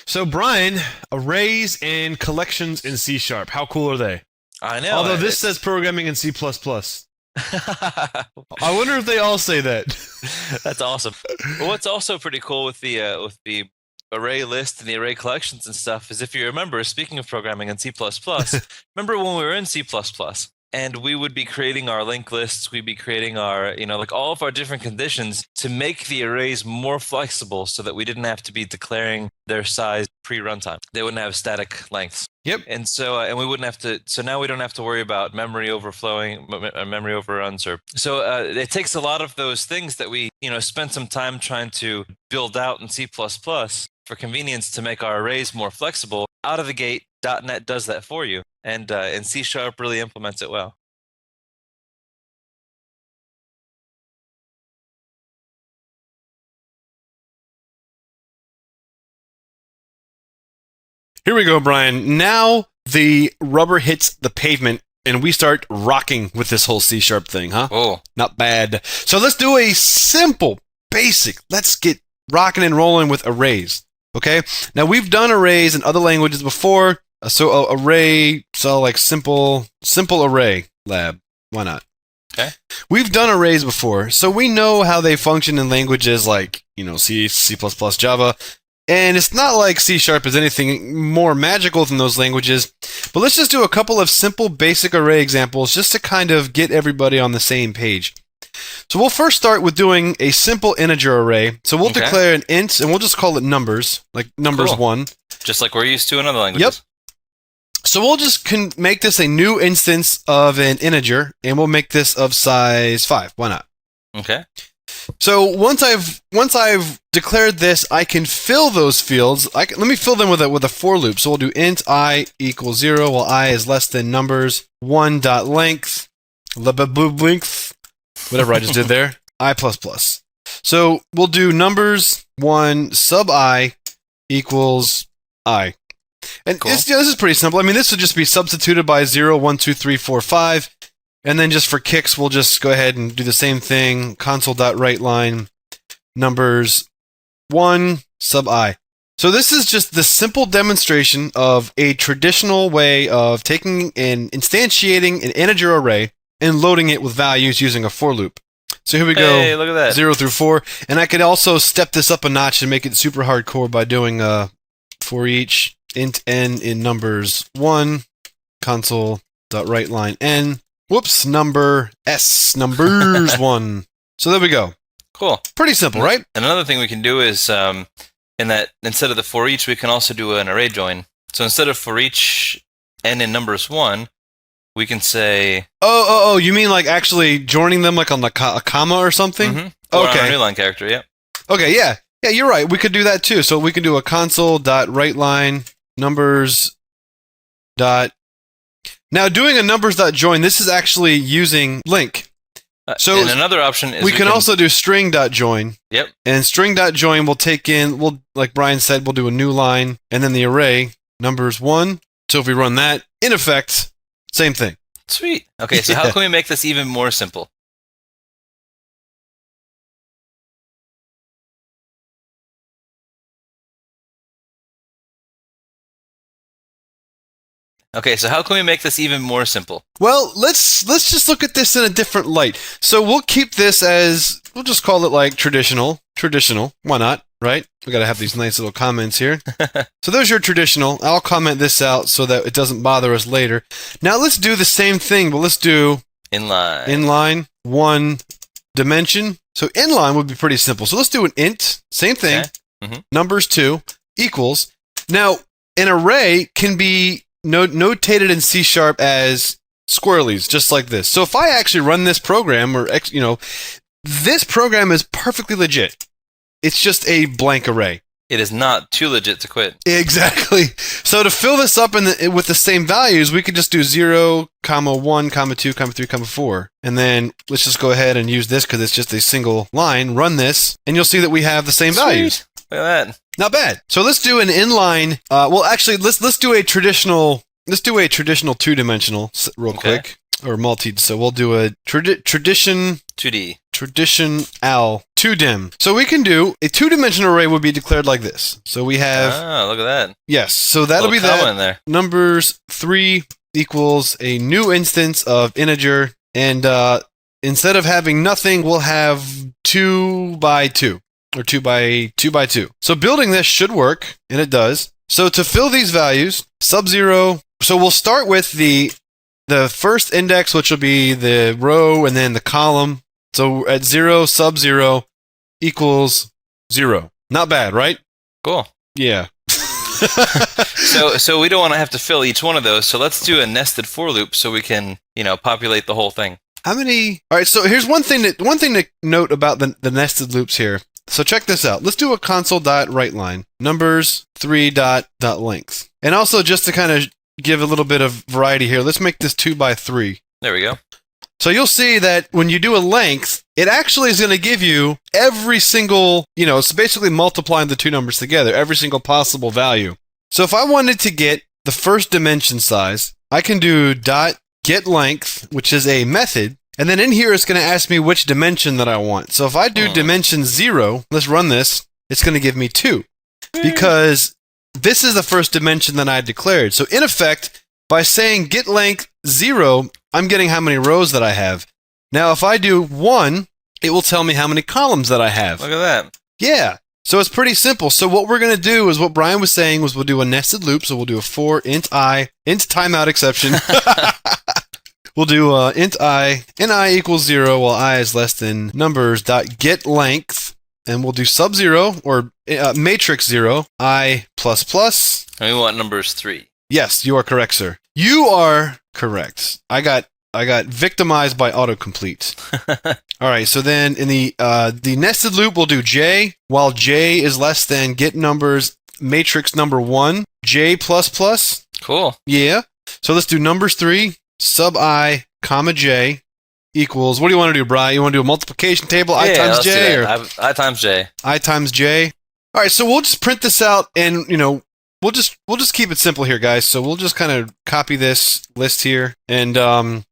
Speaker 1: So Brian, arrays and collections in C#, how cool are they?
Speaker 2: I know.
Speaker 1: Although this says programming in C++. I wonder if they all say that.
Speaker 2: That's awesome. Well, what's also pretty cool with the array list and the array collections and stuff is, if you remember, speaking of programming in C++, remember when we were in C++? And we would be creating our linked lists, we'd be creating our, like all of our different conditions to make the arrays more flexible so that we didn't have to be declaring their size pre-runtime. They wouldn't have static lengths.
Speaker 1: Yep.
Speaker 2: And so, and we wouldn't have to, so now we don't have to worry about memory overflowing, memory overruns. So it takes a lot of those things that we, spent some time trying to build out in C++ for convenience to make our arrays more flexible. Out of the gate, .NET does that for you. And C# really implements it well.
Speaker 1: Here we go, Brian. Now the rubber hits the pavement and we start rocking with this whole C# thing, huh?
Speaker 2: Oh.
Speaker 1: Not bad. So let's do a simple, basic, let's get rocking and rolling with arrays, okay? Now we've done arrays in other languages before. So array, so like simple array lab. Why not?
Speaker 2: Okay.
Speaker 1: We've done arrays before, so we know how they function in languages like, C, C++, Java. And it's not like C# is anything more magical than those languages. But let's just do a couple of simple basic array examples just to kind of get everybody on the same page. So we'll first start with doing a simple integer array. So we'll declare an int, and we'll just call it numbers, like numbers 1.
Speaker 2: Just like we're used to in other languages.
Speaker 1: Yep. So we'll just make this a new instance of an integer, and we'll make this of size 5. Why not?
Speaker 2: Okay.
Speaker 1: So once I've declared this, I can fill those fields. Let me fill them with a for loop. So we'll do int I equals 0 while I is less than numbers 1.length, length, whatever I just did there, I++. So we'll do numbers 1 sub I equals I. And
Speaker 2: Cool.
Speaker 1: this is pretty simple. I mean, this would just be substituted by 0, 1, 2, 3, 4, 5. And then just for kicks, we'll just go ahead and do the same thing. Console.WriteLine numbers 1 sub I. So this is just the simple demonstration of a traditional way of taking and instantiating an integer array and loading it with values using a for loop. So here we go.
Speaker 2: Hey, look at that.
Speaker 1: 0 through 4. And I could also step this up a notch and make it super hardcore by doing for each int n in numbers 1, console.WriteLine n. Whoops, number s, numbers 1. So there we go.
Speaker 2: Cool.
Speaker 1: Pretty simple, right?
Speaker 2: And another thing we can do is, in that instead of the for each, we can also do an array join. So instead of for each n in numbers 1, we can say...
Speaker 1: Oh, you mean like actually joining them like on a comma or something?
Speaker 2: Mm-hmm. Or
Speaker 1: Okay.
Speaker 2: on a new line character, yeah.
Speaker 1: Okay, yeah. Yeah, you're right. We could do that too. So we can do a console.WriteLine numbers dot... Now, doing a numbers.join, this is actually using LINQ. So
Speaker 2: and another option is
Speaker 1: we can also do string.join.
Speaker 2: Yep.
Speaker 1: And string.join will take in, like Brian said, we'll do a new line, and then the array, numbers 1. So if we run that, in effect, same thing.
Speaker 2: Sweet. Okay, so how can we make this even more simple? Okay, so how can we make this even more simple?
Speaker 1: Well, let's just look at this in a different light. So we'll keep this as, we'll just call it like traditional. Why not, right? We got to have these nice little comments here. So there's your traditional. I'll comment this out so that it doesn't bother us later. Now let's do the same thing, but let's do inline 1 dimension. So inline would be pretty simple. So let's do an int, same thing,
Speaker 2: Okay. Mm-hmm.
Speaker 1: numbers 2 equals. Now, an array can be notated in C# as squirrelies, just like this. So if I actually run this program, this program is perfectly legit. It's just a blank array.
Speaker 2: It is not too legit to quit.
Speaker 1: Exactly. So to fill this up with the same values, we could just do 0, 1, 2, 3, 4. And then let's just go ahead and use this because it's just a single line. Run this, and you'll see that we have the same values.
Speaker 2: Look at that.
Speaker 1: Not bad. So let's do an inline. Well, actually, let's do a traditional. Let's do a traditional 2-dimensional real quick, or multi. So we'll do a tradition
Speaker 2: 2D.
Speaker 1: Tradition al 2dim. So we can do a 2-dimensional array would be declared like this. So we have
Speaker 2: Look at that.
Speaker 1: yes. So that'll be
Speaker 2: comma
Speaker 1: that.
Speaker 2: in there.
Speaker 1: Numbers 3 equals a new instance of integer, and instead of having nothing, we'll have 2 by 2. Or 2 by 2. So building this should work, and it does. So to fill these values, sub-0. So we'll start with the first index, which will be the row, and then the column. So at 0, sub-0 equals 0. Not bad, right?
Speaker 2: Cool.
Speaker 1: Yeah.
Speaker 2: So we don't want to have to fill each one of those. So let's do a nested for loop so we can, populate the whole thing.
Speaker 1: How many? All right. So here's one thing to note about the nested loops here. So check this out. Let's do a console.WriteLine numbers 3.length. And also just to kind of give a little bit of variety here, let's make this 2 by 3.
Speaker 2: There we go.
Speaker 1: So you'll see that when you do a length, it actually is going to give you every single, it's basically multiplying the two numbers together, every single possible value. So if I wanted to get the first dimension size, I can do .getLength, which is a method. And then in here, it's going to ask me which dimension that I want. So if I do dimension 0, let's run this, it's going to give me 2. Because this is the first dimension that I declared. So in effect, by saying getLength 0, I'm getting how many rows that I have. Now, if I do 1, it will tell me how many columns that I have.
Speaker 2: Look at that.
Speaker 1: Yeah. So it's pretty simple. So what we're going to do is what Brian was saying was we'll do a nested loop. So we'll do a for int timeout exception. We'll do int i equals 0 while I is less than numbers dot get length, and we'll do sub-0 or matrix 0 I plus plus.
Speaker 2: And we want numbers 3.
Speaker 1: Yes, you are correct, sir. You are correct. I got victimized by autocomplete. All right, so then in the nested loop, we'll do j while j is less than get numbers matrix number 1 j plus plus.
Speaker 2: Cool.
Speaker 1: Yeah. So let's do numbers 3 sub I comma j equals. What do you want to do, Brian? You want to do a multiplication table? I times j or
Speaker 2: I times j.
Speaker 1: I times j. All right, so we'll just print this out, and we'll we'll just keep it simple here, guys. So we'll just kind of copy this list here, and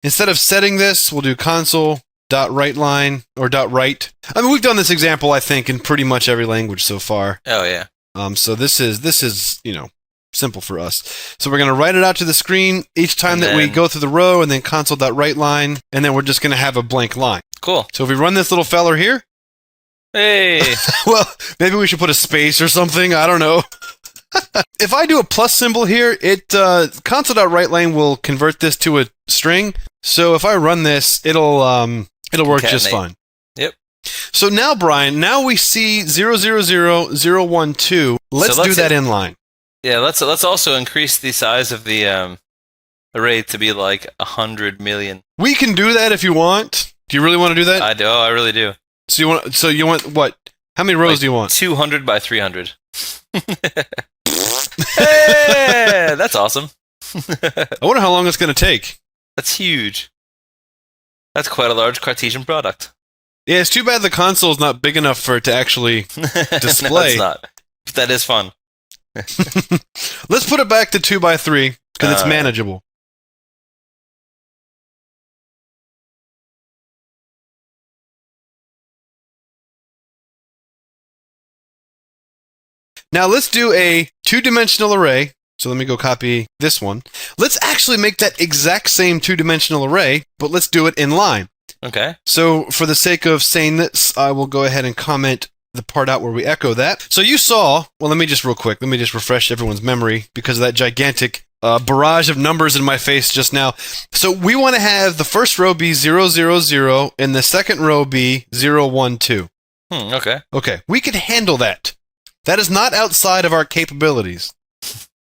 Speaker 1: instead of setting this, we'll do console.writeLine or .write. I mean, we've done this example, I think, in pretty much every language so far.
Speaker 2: Oh yeah.
Speaker 1: So this is simple for us. So we're going to write it out to the screen each time that we go through the row, and then console.writeLine, and then we're just going to have a blank line.
Speaker 2: Cool.
Speaker 1: So if we run this little feller here,
Speaker 2: hey.
Speaker 1: well, maybe we should put a space or something. I don't know. If I do a plus symbol here, console.writeLine will convert this to a string. So if I run this, it'll work just fine.
Speaker 2: Yep.
Speaker 1: So now, Brian, we see 000012. Let's do that inline.
Speaker 2: Yeah, let's also increase the size of the array to be like 100 million.
Speaker 1: We can do that if you want. Do you really want to do that?
Speaker 2: I do. I really do.
Speaker 1: So you want what? How many rows do you want?
Speaker 2: 200 by 300. Hey, that's awesome.
Speaker 1: I wonder how long it's going to take.
Speaker 2: That's huge. That's quite a large Cartesian product.
Speaker 1: Yeah, it's too bad the console is not big enough for it to actually display.
Speaker 2: No, it's not. But that is fun.
Speaker 1: Let's put it back to 2 by 3 because it's manageable. Now let's do a 2-dimensional array. So let me go copy this one. Let's actually make that exact same 2-dimensional array, but let's do it in line.
Speaker 2: Okay.
Speaker 1: So for the sake of saying this, I will go ahead and comment the part out where we echo that. So you saw, well, let me just refresh everyone's memory because of that gigantic barrage of numbers in my face just now. So we want to have the first row be 000 and the second row be 012.
Speaker 2: Okay.
Speaker 1: Okay, we can handle that. That is not outside of our capabilities.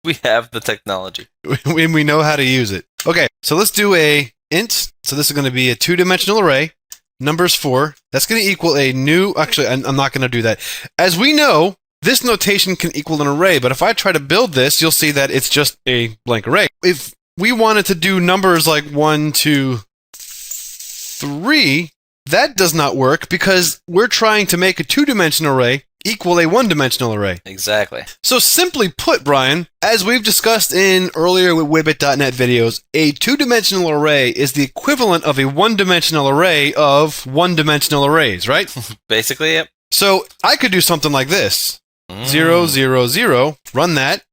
Speaker 2: We have the technology.
Speaker 1: We know how to use it. Okay, so let's do a int. So this is going to be a 2-dimensional array. Numbers 4. That's going to equal a new... Actually, I'm not going to do that. As we know, this notation can equal an array, but if I try to build this, you'll see that it's just a blank array. If we wanted to do numbers like 1, 2, 3, that does not work because we're trying to make a 2-dimensional array equal a 1-dimensional array.
Speaker 2: Exactly.
Speaker 1: So simply put, Brian, as we've discussed in earlier Wibbit.net videos, a 2-dimensional array is the equivalent of a 1-dimensional array of 1-dimensional arrays, right?
Speaker 2: Basically, yep.
Speaker 1: So I could do something like this. 0, 0, 0, run that,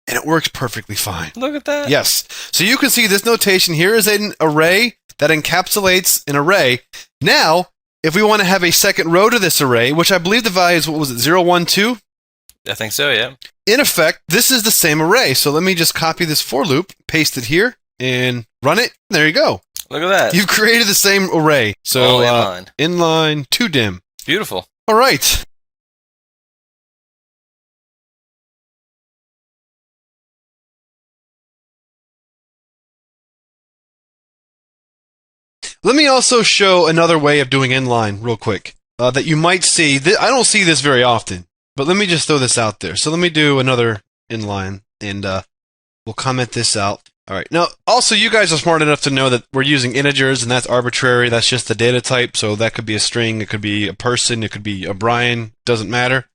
Speaker 1: and it works perfectly fine.
Speaker 2: Look at that.
Speaker 1: Yes. So you can see this notation here is an array that encapsulates an array. Now, if we want to have a second row to this array, which I believe the value is, 012?
Speaker 2: I think so, yeah.
Speaker 1: In effect, this is the same array. So let me just copy this for loop, paste it here, and run it. There you go.
Speaker 2: Look at that.
Speaker 1: You've created the same array. So
Speaker 2: inline.
Speaker 1: Inline 2dim.
Speaker 2: Beautiful.
Speaker 1: All right. Let me also show another way of doing inline real quick that you might see. I don't see this very often, but let me just throw this out there. So let me do another inline, and we'll comment this out. All right. Now, also, you guys are smart enough to know that we're using integers, and that's arbitrary. That's just the data type, so that could be a string, it could be a person, it could be a Brian, doesn't matter.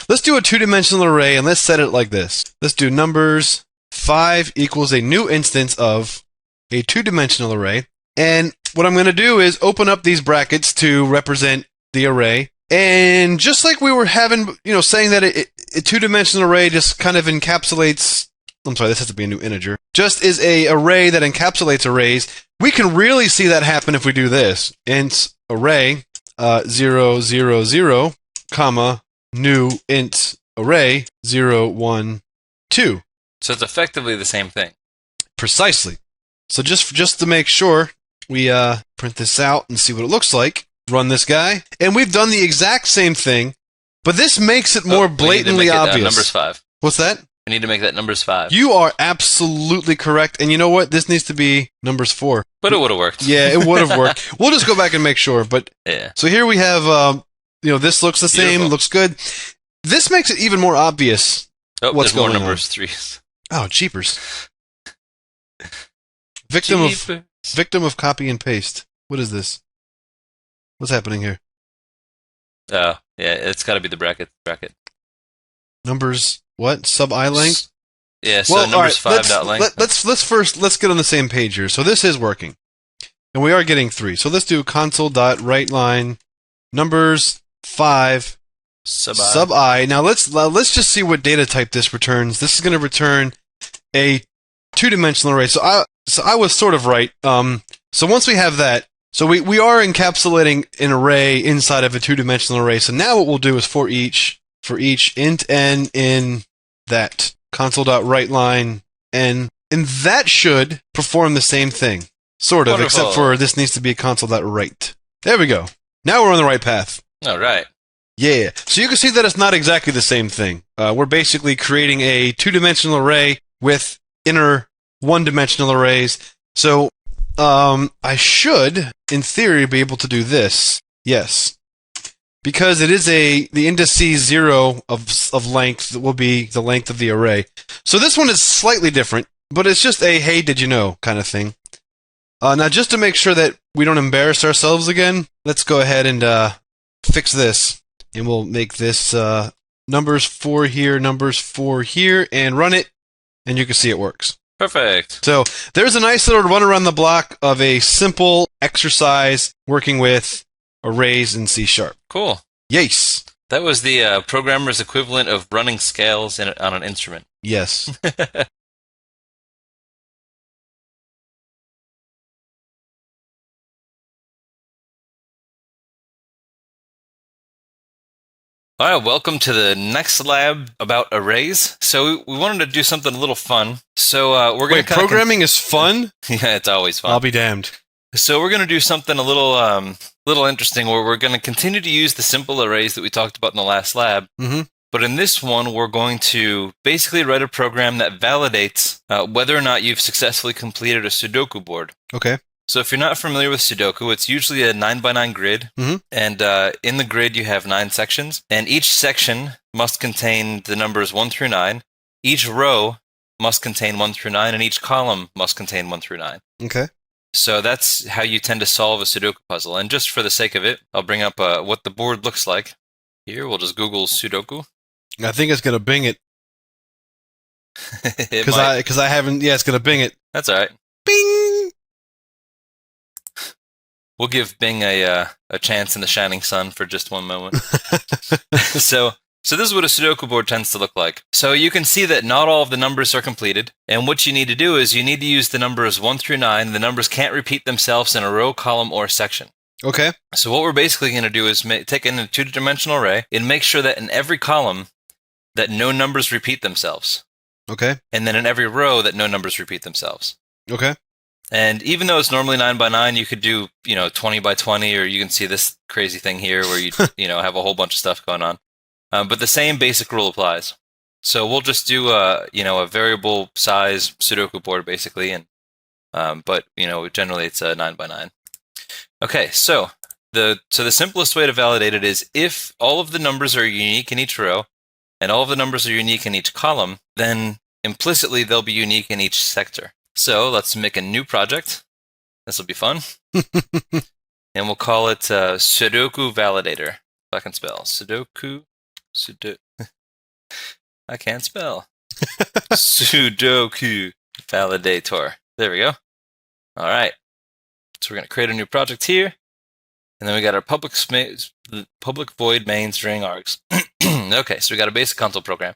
Speaker 1: Let's do a 2-dimensional array, and let's set it like this. Let's do numbers 5 equals a new instance of a 2-dimensional array. And what I'm going to do is open up these brackets to represent the array. And just like we were having, saying that a 2-dimensional array just kind of encapsulates, I'm sorry, this has to be a new integer, just is a array that encapsulates arrays, we can really see that happen if we do this. Int array 0, 0, 0, comma, new int array 0, 1, 2.
Speaker 2: So it's effectively the same thing.
Speaker 1: Precisely. So just to make sure, we print this out and see what it looks like. Run this guy. And we've done the exact same thing, but this makes it more blatantly obvious.
Speaker 2: Numbers 5.
Speaker 1: What's that?
Speaker 2: We need to make that numbers 5.
Speaker 1: You are absolutely correct. And you know what? This needs to be numbers 4.
Speaker 2: But it would have worked.
Speaker 1: Yeah, it would have worked. We'll just go back and make sure. But
Speaker 2: yeah.
Speaker 1: So here we have, this looks the same, looks good. This makes it even more obvious what's going on.
Speaker 2: More numbers 3s.
Speaker 1: Oh, cheapers. Victim of copy and paste. What is this? What's happening here?
Speaker 2: Oh, yeah, it's got to be the bracket.
Speaker 1: Numbers What? Sub-I length?
Speaker 2: Yeah, so
Speaker 1: Well,
Speaker 2: numbers
Speaker 1: all right,
Speaker 2: 5.length.
Speaker 1: let's get on the same page here. So this is working. And we are getting 3. So let's do console.writeLine numbers 5 sub-I. Now let's just see what data type this returns. This is going to return a 2-dimensional array. So I was sort of right. So once we have that, so we are encapsulating an array inside of a 2-dimensional array. So now what we'll do is for each int n in that console.writeLine n, and that should perform the same thing, sort of,
Speaker 2: Wonderful.
Speaker 1: except for this needs to be a console.write. There we go. Now we're on the right path.
Speaker 2: All right.
Speaker 1: Yeah. So you can see that it's not exactly the same thing. We're basically creating a 2-dimensional array with inner 1-dimensional arrays. So I should, in theory, be able to do this. Yes. Because it is the indices 0 of length that will be the length of the array. So this one is slightly different, but it's just a hey, did you know kind of thing. Now, just to make sure that we don't embarrass ourselves again, let's go ahead and fix this. And we'll make this numbers 4 here, numbers 4 here, and run it, and you can see it works.
Speaker 2: Perfect.
Speaker 1: So there's a nice little run around the block of a simple exercise working with arrays in C#.
Speaker 2: Cool.
Speaker 1: Yes.
Speaker 2: That was the programmer's equivalent of running scales on an instrument.
Speaker 1: Yes.
Speaker 2: All right, welcome to the next lab about arrays. So we wanted to do something a little fun. So we're going to
Speaker 1: programming is fun?
Speaker 2: Yeah, it's always fun.
Speaker 1: I'll be damned.
Speaker 2: So we're going to do something a little interesting, where we're going to continue to use the simple arrays that we talked about in the last lab.
Speaker 1: Mm-hmm.
Speaker 2: But in this one, we're going to basically write a program that validates whether or not you've successfully completed a Sudoku board.
Speaker 1: Okay.
Speaker 2: So if you're not familiar with Sudoku, it's usually a 9x9 grid, and in the grid you have 9 sections, and each section must contain the numbers 1 through 9. Each row must contain 1 through 9, and each column must contain 1 through 9.
Speaker 1: Okay.
Speaker 2: So that's how you tend to solve a Sudoku puzzle. And just for the sake of it, I'll bring up what the board looks like. Here, we'll just Google Sudoku.
Speaker 1: I think it's going to Bing it.
Speaker 2: It
Speaker 1: Because
Speaker 2: might.
Speaker 1: I haven't... Yeah, it's going to Bing it.
Speaker 2: That's all right.
Speaker 1: Bing!
Speaker 2: We'll give Bing a chance in the shining sun for just one moment. So this is what a Sudoku board tends to look like. So you can see that not all of the numbers are completed, and what you need to do is you need to use the numbers 1 through 9. The numbers can't repeat themselves in a row, column, or section.
Speaker 1: Okay.
Speaker 2: So what we're basically going to do is take in a 2-dimensional array and make sure that in every column that no numbers repeat themselves.
Speaker 1: Okay.
Speaker 2: And then in every row that no numbers repeat themselves.
Speaker 1: Okay.
Speaker 2: And even though it's normally 9x9, you could do 20x20, or you can see this crazy thing here where you have a whole bunch of stuff going on. But the same basic rule applies. So we'll just do a variable size Sudoku board basically, and but generally it's a 9x9. Okay, so the simplest way to validate it is if all of the numbers are unique in each row, and all of the numbers are unique in each column, then implicitly they'll be unique in each sector. So let's make a new project. This will be fun. And we'll call it Sudoku Validator. If I can spell. Sudoku. I can't spell. Sudoku Validator. There we go. All right. So we're going to create a new project here. And then we got our public void main string args. Okay, so we got a basic console program.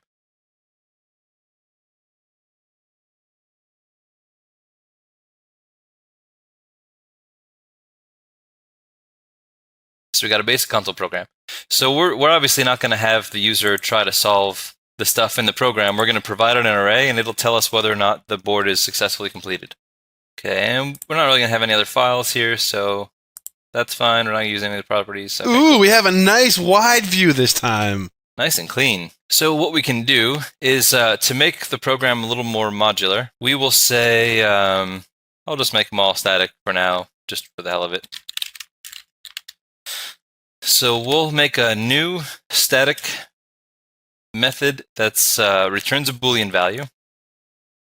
Speaker 2: So we're obviously not going to have the user try to solve the stuff in the program. We're going to provide it an array, and it'll tell us whether or not the board is successfully completed. Okay, and we're not really going to have any other files here, so that's fine. We're not using any of the properties. Okay,
Speaker 1: Ooh, we have a nice wide view this time.
Speaker 2: nice and clean. So what we can do is to make the program a little more modular, we will say, I'll just make them all static for now, just for the hell of it. So we'll make a new static method that's returns a Boolean value,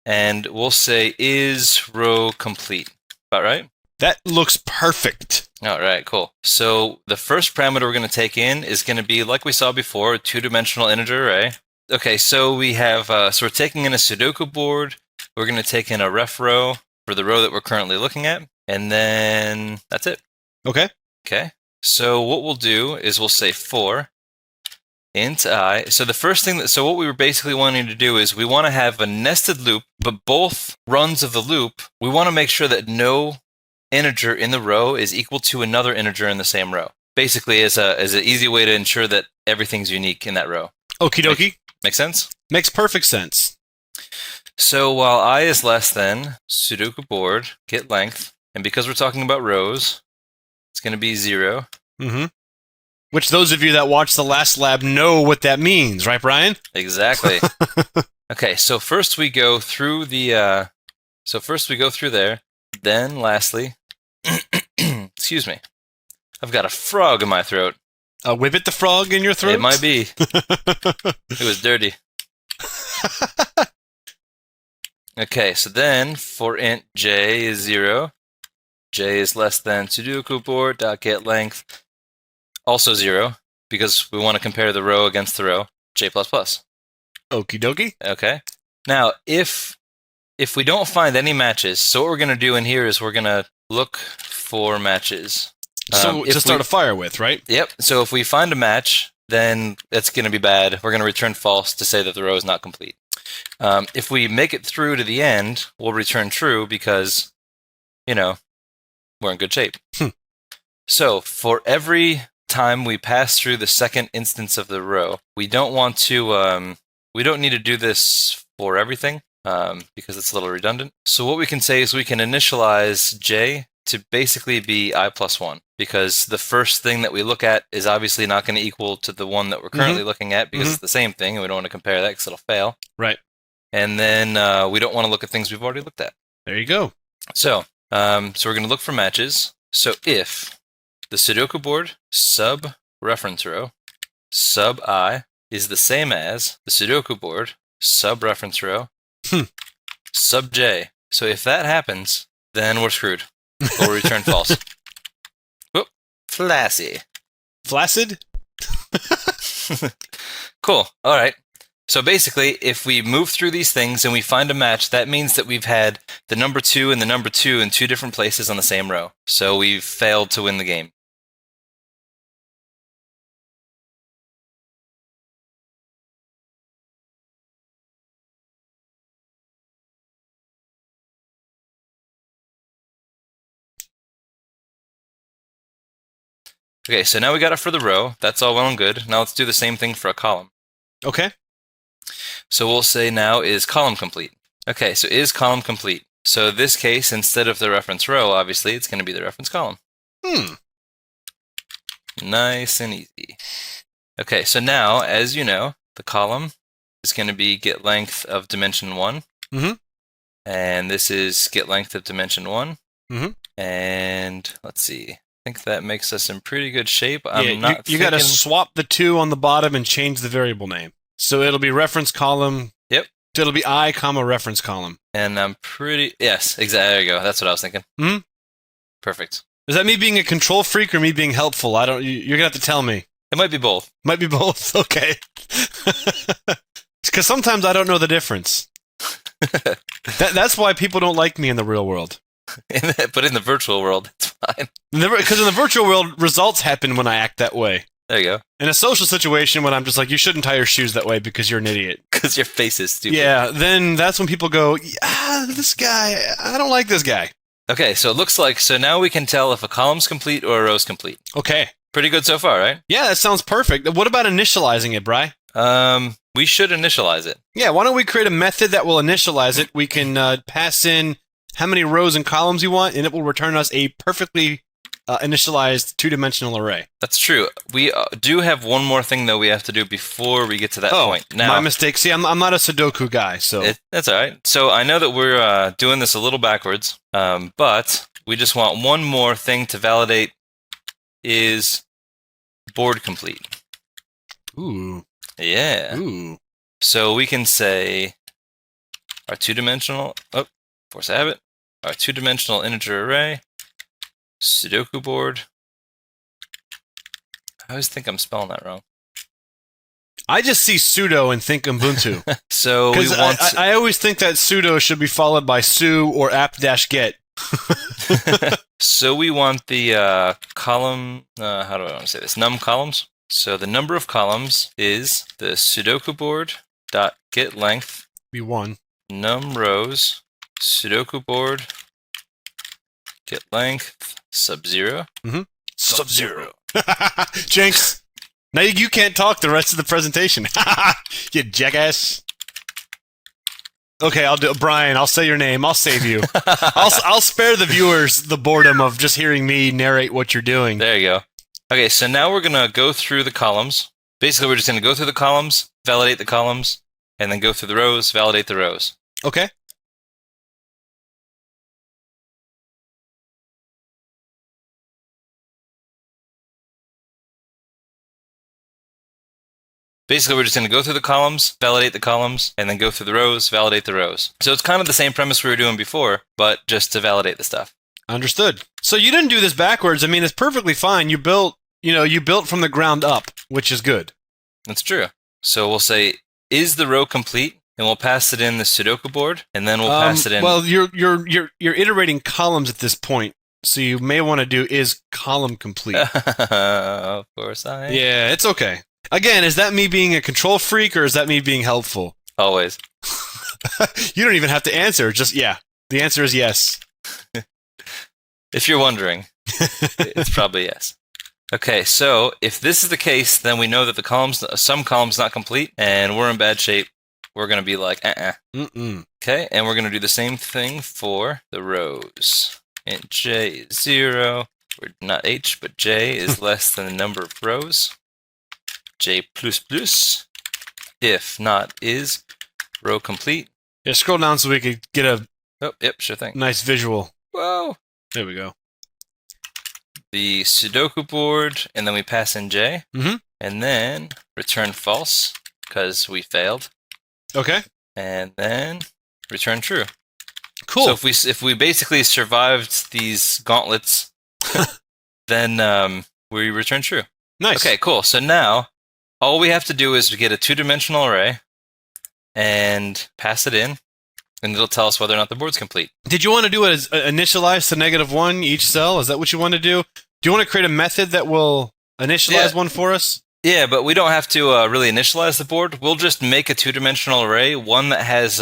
Speaker 2: and we'll say is row complete. About right?
Speaker 1: That looks perfect.
Speaker 2: All right, cool. So the first parameter we're going to take in is going to be, like we saw before, a 2-dimensional integer array. Okay, so we have, so we're taking in a Sudoku board. We're going to take in a ref row for the row that we're currently looking at, and then that's it.
Speaker 1: Okay.
Speaker 2: Okay. So what we'll do is we'll say for int I. So the first thing so what we were basically wanting to do is we want to have a nested loop, but both runs of the loop, we want to make sure that no integer in the row is equal to another integer in the same row. Basically, as an easy way to ensure that everything's unique in that row.
Speaker 1: Okie dokie.
Speaker 2: Make sense?
Speaker 1: Makes perfect sense.
Speaker 2: So while I is less than Sudoku board get length, and because we're talking about rows, it's going to be 0.
Speaker 1: Mm-hmm. Which those of you that watched the last lab know what that means, right, Brian?
Speaker 2: Exactly. Okay, so first we go through the. So first we go through there. Then lastly, excuse me, I've got a frog in my throat.
Speaker 1: A Wibbit the frog in your throat?
Speaker 2: It might be. It was dirty. Okay, so then for int j is 0, j is less than Sudoku board dot get length, also 0, because we want to compare the row against the row, j++.
Speaker 1: Okie dokie.
Speaker 2: Okay. Now, if we don't find any matches, so what we're going to do in here is we're going to look for matches.
Speaker 1: So to start a fire with, right?
Speaker 2: Yep. So if we find a match, then it's going to be bad. We're going to return false to say that the row is not complete. If we make it through to the end, we'll return true because, we're in good shape. So for every time we pass through the second instance of the row, we don't want to, we don't need to do this for everything because it's a little redundant. So what we can say is we can initialize j to basically be I+1 because the first thing that we look at is obviously not going to equal to the one that we're currently looking at because it's the same thing and we don't want to compare that because it'll fail.
Speaker 1: Right.
Speaker 2: And then we don't want to look at things we've already looked at.
Speaker 1: There you go.
Speaker 2: So, so we're going to look for matches. So if the Sudoku board sub reference row sub I is the same as the Sudoku board sub reference row sub j. So if that happens, then we're screwed. We'll return false. Whoop. Flassy.
Speaker 1: Flaccid?
Speaker 2: Cool. All right. So basically, if we move through these things and we find a match, that means that we've had the number 2 and the number 2 in 2 different places on the same row. So we've failed to win the game. Okay, so now we got it for the row. That's all well and good. Now let's do the same thing for a column.
Speaker 1: Okay.
Speaker 2: So we'll say now is column complete. Okay, so is column complete. So in this case, instead of the reference row, obviously, it's going to be the reference column. Nice and easy. Okay, so now, as you know, the column is going to be get length of dimension 1. And this is get length of dimension 1. And let's see. I think that makes us in pretty good shape.
Speaker 1: You got to swap the 2 on the bottom and change the variable name. So it'll be reference column.
Speaker 2: Yep.
Speaker 1: It'll be I, comma, reference column.
Speaker 2: And I'm pretty... Yes, exactly. There you go. That's what I was thinking. Perfect.
Speaker 1: Is that me being a control freak or me being helpful? You're going to have to tell me.
Speaker 2: It might be both.
Speaker 1: Might be both. Okay. Because sometimes I don't know the difference. That's why people don't like me in the real world.
Speaker 2: But in the virtual world, it's fine.
Speaker 1: Because in the virtual world, results happen when I act that way.
Speaker 2: There you go.
Speaker 1: In a social situation, when I'm just like, you shouldn't tie your shoes that way because you're an idiot.
Speaker 2: Because your face is stupid.
Speaker 1: Yeah, then that's when people go, this guy, I don't like this guy.
Speaker 2: Okay, so it looks like, so now we can tell if a column's complete or a row's complete.
Speaker 1: Okay.
Speaker 2: Pretty good so far, right?
Speaker 1: Yeah, that sounds perfect. What about initializing it, Bri?
Speaker 2: We should initialize it.
Speaker 1: Yeah, why don't we create a method that will initialize it? We can pass in how many rows and columns you want, and it will return us a perfectly initialized 2-dimensional array.
Speaker 2: That's true. We do have one more thing, though, we have to do before we get to that point. Now,
Speaker 1: my mistake. See, I'm not a Sudoku guy, so...
Speaker 2: That's all right. So I know that we're doing this a little backwards, but we just want one more thing to validate is board complete.
Speaker 1: Ooh.
Speaker 2: Yeah.
Speaker 1: Ooh.
Speaker 2: So we can say our 2-dimensional... Oh, force habit. Our 2-dimensional integer array... Sudoku board. I always think I'm spelling that wrong.
Speaker 1: I just see sudo and think Ubuntu.
Speaker 2: So we
Speaker 1: Because
Speaker 2: want.
Speaker 1: I always think that sudo should be followed by su or apt-get.
Speaker 2: So we want the column. How do I want to say this? Num columns. So the number of columns is the Sudoku board dot get length
Speaker 1: Be 1.
Speaker 2: num rows Sudoku board get length sub-0
Speaker 1: Sub-0. Jinx. Now you can't talk the rest of the presentation. You jackass. Okay, I'll do Brian, I'll say your name. I'll save you. I'll spare the viewers the boredom of just hearing me narrate what you're doing.
Speaker 2: There you go. Okay, so now we're gonna go through the columns. Basically, we're just gonna go through the columns, validate the columns, and then go through the rows, validate the rows.
Speaker 1: Okay.
Speaker 2: Basically, we're just going to go through the columns, validate the columns, and then go through the rows, validate the rows. So it's kind of the same premise we were doing before, but just to validate the stuff.
Speaker 1: Understood. So you didn't do this backwards. I mean, it's perfectly fine. You built from the ground up, which is good.
Speaker 2: That's true. So we'll say, is the row complete? And we'll pass it in the Sudoku board, and then we'll pass it in.
Speaker 1: Well, you're iterating columns at this point, so you may want to do is column complete.
Speaker 2: Of course I am.
Speaker 1: Yeah, it's okay. Again, is that me being a control freak or is that me being helpful?
Speaker 2: Always.
Speaker 1: You don't even have to answer. Just, yeah. The answer is yes.
Speaker 2: If you're wondering, it's probably yes. Okay, so if this is the case, then we know that some columns not complete, and we're in bad shape. We're going to be like,
Speaker 1: Mm-mm.
Speaker 2: Okay, and we're going to do the same thing for the rows. And j is 0, or not h, but j is less than the number of rows. J++, if not is, row complete.
Speaker 1: Yeah, scroll down so we could get a
Speaker 2: Oh, yep, sure thing.
Speaker 1: nice visual.
Speaker 2: Whoa!
Speaker 1: There we go.
Speaker 2: The Sudoku board, and then we pass in j,
Speaker 1: Mhm.
Speaker 2: and then return false, because we failed,
Speaker 1: Okay.
Speaker 2: and then return true.
Speaker 1: Cool.
Speaker 2: So if we basically survived these gauntlets, then we return true.
Speaker 1: Nice.
Speaker 2: Okay, cool. So now all we have to do is get a two-dimensional array and pass it in, and it'll tell us whether or not the board's complete.
Speaker 1: Did you want to do it as initialize to -1 each cell? Is that what you want to do? Do you want to create a method that will initialize one for us?
Speaker 2: Yeah, but we don't have to really initialize the board. We'll just make a two-dimensional array, one that has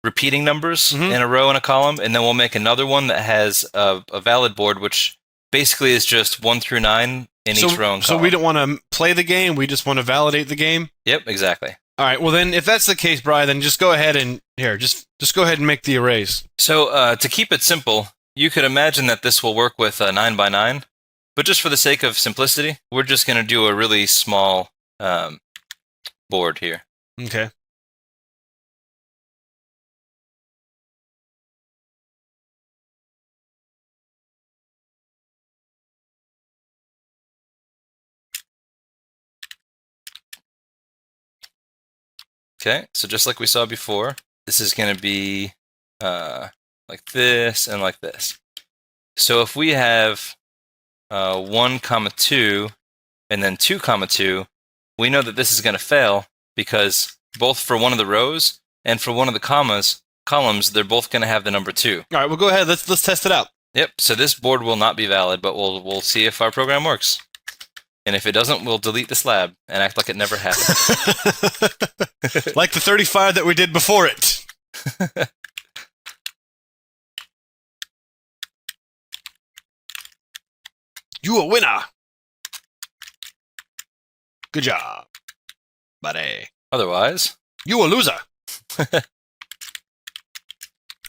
Speaker 2: repeating numbers in a row and a column, and then we'll make another one that has a valid board, which basically is just 1 through 9 in each row and column.
Speaker 1: So we don't want to play the game, we just want to validate the game?
Speaker 2: Yep, exactly.
Speaker 1: All right, well then, if that's the case, Brian, then just go ahead and, just go ahead and make the arrays.
Speaker 2: So to keep it simple, you could imagine that this will work with 9 by 9, but just for the sake of simplicity, we're just going to do a really small board here.
Speaker 1: Okay.
Speaker 2: Okay, so just like we saw before, this is going to be like this and like this. So if we have 1, 2, and then 2, 2, we know that this is going to fail because both for one of the rows and for one of the columns, they're both going to have the number 2.
Speaker 1: All right, well go ahead. Let's test it out.
Speaker 2: Yep. So this board will not be valid, but we'll see if our program works. And if it doesn't, we'll delete this lab and act like it never happened.
Speaker 1: Like the 35 that we did before it. You a winner. Good job, buddy.
Speaker 2: Otherwise,
Speaker 1: You a loser.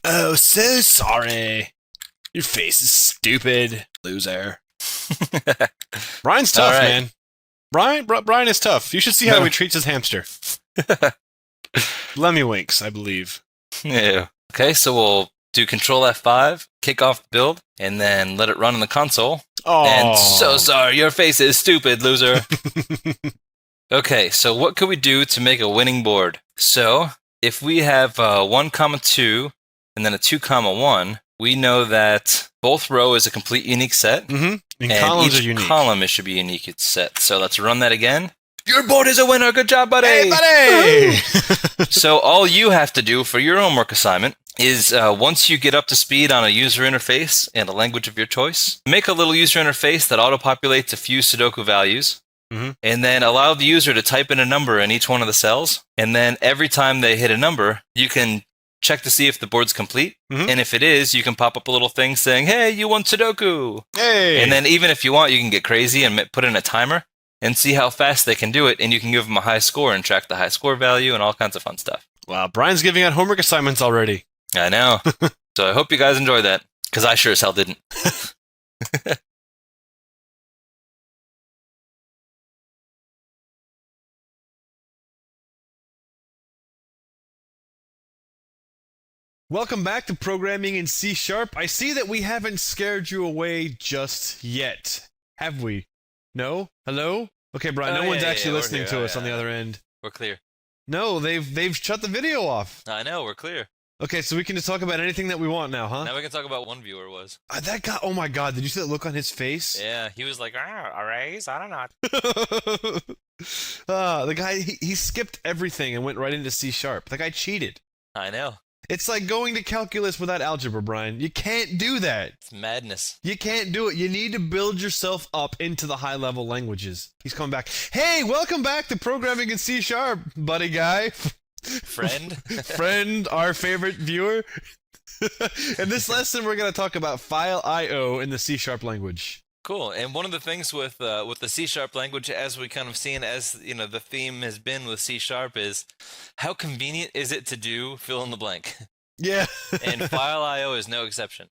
Speaker 1: Oh, so sorry. Your face is stupid, loser. Brian's tough,
Speaker 2: All right.
Speaker 1: man. Brian is tough. You should see how he treats his hamster. Lemmy winks, I believe.
Speaker 2: yeah. Okay, so we'll do Control F5, kick off the build, and then let it run in the console.
Speaker 1: Oh,
Speaker 2: And so sorry, your face is stupid, loser. Okay, so what could we do to make a winning board? So if we have 1, 2, and then a 2, 1, we know that both row is a complete unique set.
Speaker 1: And
Speaker 2: And
Speaker 1: columns
Speaker 2: each
Speaker 1: are unique.
Speaker 2: column should be a unique set. So let's run that again. Your board is a winner. Good job, buddy.
Speaker 1: Hey, buddy!
Speaker 2: So all you have to do for your homework assignment is once you get up to speed on a user interface and a language of your choice, make a little user interface that auto-populates a few Sudoku values, and then allow the user to type in a number in each one of the cells, and then every time they hit a number, you can check to see if the board's complete, and if it is, you can pop up a little thing saying, hey, you won Sudoku!
Speaker 1: Hey!
Speaker 2: And then even if you want, you can get crazy and put in a timer and see how fast they can do it, and you can give them a high score and track the high score value and all kinds of fun stuff.
Speaker 1: Wow, Brian's giving out homework assignments already.
Speaker 2: I know. So I hope you guys enjoy that, because I sure as hell didn't.
Speaker 1: Welcome back to Programming in C#. I see that we haven't scared you away just yet. Have we? No? Hello? Okay, Brian, no one's actually listening to us on the other end.
Speaker 2: We're clear.
Speaker 1: No, they've shut the video off.
Speaker 2: I know, we're clear.
Speaker 1: Okay, so we can just talk about anything that we want now, huh?
Speaker 2: Now we can talk about one viewer was.
Speaker 1: That guy, oh my god, did you see that look on his face?
Speaker 2: Yeah, he was like,
Speaker 3: Arrays? I don't know.
Speaker 1: The guy, he skipped everything and went right into C#. The guy cheated.
Speaker 2: I know.
Speaker 1: It's like going to calculus without algebra, Brian. You can't do that.
Speaker 2: It's madness.
Speaker 1: You can't do it. You need to build yourself up into the high-level languages. He's coming back. Hey, welcome back to Programming in C#, buddy guy.
Speaker 2: Friend?
Speaker 1: Friend, our favorite viewer. In this lesson, we're going to talk about file I/O in the C# language.
Speaker 2: Cool. And one of the things with the C# language, as we kind of seen, as you know, the theme has been with C# is how convenient is it to do fill in the blank?
Speaker 1: Yeah.
Speaker 2: And file I/O is no exception.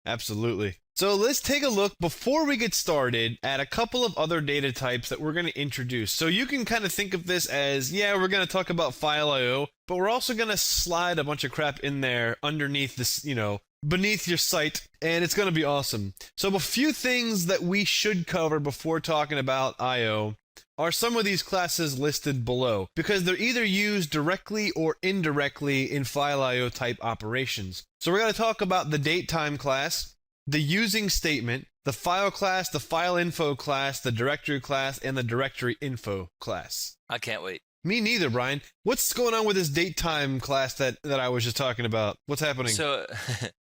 Speaker 1: Absolutely. So let's take a look before we get started at a couple of other data types that we're going to introduce. So you can kind of think of this as, yeah, we're going to talk about file I/O, but we're also going to slide a bunch of crap in there underneath this, you know, beneath your site, and it's going to be awesome. So a few things that we should cover before talking about I/O are some of these classes listed below, because they're either used directly or indirectly in file I/O type operations. So we're going to talk about the datetime class, the using statement, the file class, the file info class, the directory class, and the directory info class.
Speaker 2: I can't wait.
Speaker 1: Me neither, Brian. What's going on with this datetime class that I was just talking about? What's happening?
Speaker 2: So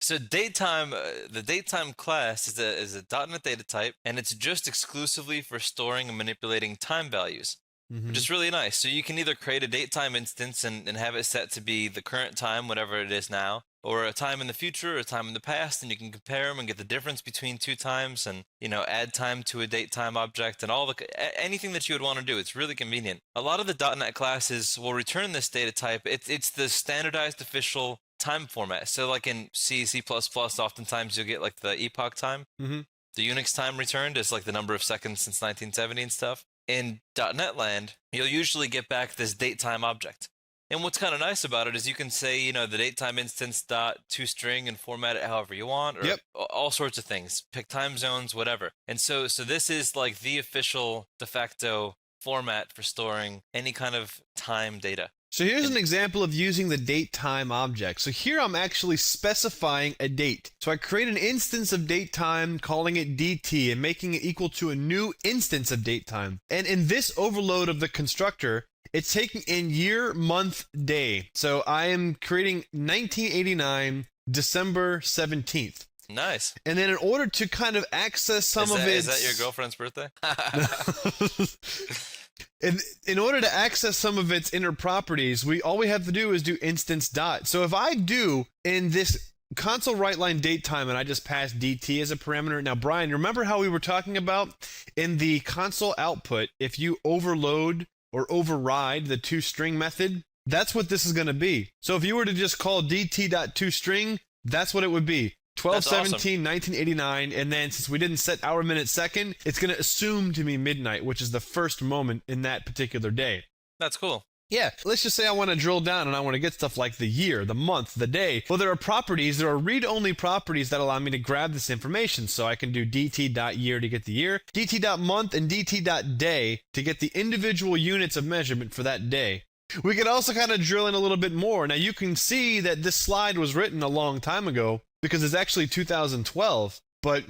Speaker 2: datetime, the datetime class is a .NET data type, and it's just exclusively for storing and manipulating time values, which is really nice. So you can either create a datetime instance and have it set to be the current time, whatever it is now, or a time in the future, or a time in the past, and you can compare them and get the difference between two times, and add time to a datetime object, and all anything that you would want to do. It's really convenient. A lot of the .NET classes will return this data type. It's the standardized official time format. So like in C, C++, oftentimes you'll get like the epoch time. The Unix time returned is like the number of seconds since 1970 and stuff. In .NET land, you'll usually get back this datetime object. And what's kind of nice about it is you can say, the datetime instance .toString and format it however you want, or all sorts of things. Pick time zones, whatever. And so this is like the official de facto format for storing any kind of time data.
Speaker 1: So here's an example of using the datetime object. So here I'm actually specifying a date. So I create an instance of datetime, calling it DT, and making it equal to a new instance of datetime. And in this overload of the constructor, it's taking in year, month, day. So I am creating 1989, December 17th.
Speaker 2: Nice.
Speaker 1: And then in order to kind of access some of it...
Speaker 2: Is that your girlfriend's birthday?
Speaker 1: In order to access some of its inner properties, all we have to do is do instance dot. So if I do in this console write line datetime and I just pass DT as a parameter. Now, Brian, remember how we were talking about in the console output, if you overload or override the toString method, that's what this is going to be. So if you were to just call dt.toString, that's what it would be. 12/17/1989, and then since we didn't set hour, minute, second, it's going to assume to be midnight, which is the first moment in that particular day.
Speaker 2: That's cool.
Speaker 1: Yeah, let's just say I want to drill down and I want to get stuff like the year, the month, the day. Well, there are read-only properties that allow me to grab this information. So I can do dt.year to get the year, dt.month, and dt.day to get the individual units of measurement for that day. We could also kind of drill in a little bit more. Now you can see that this slide was written a long time ago, because it's actually 2012. but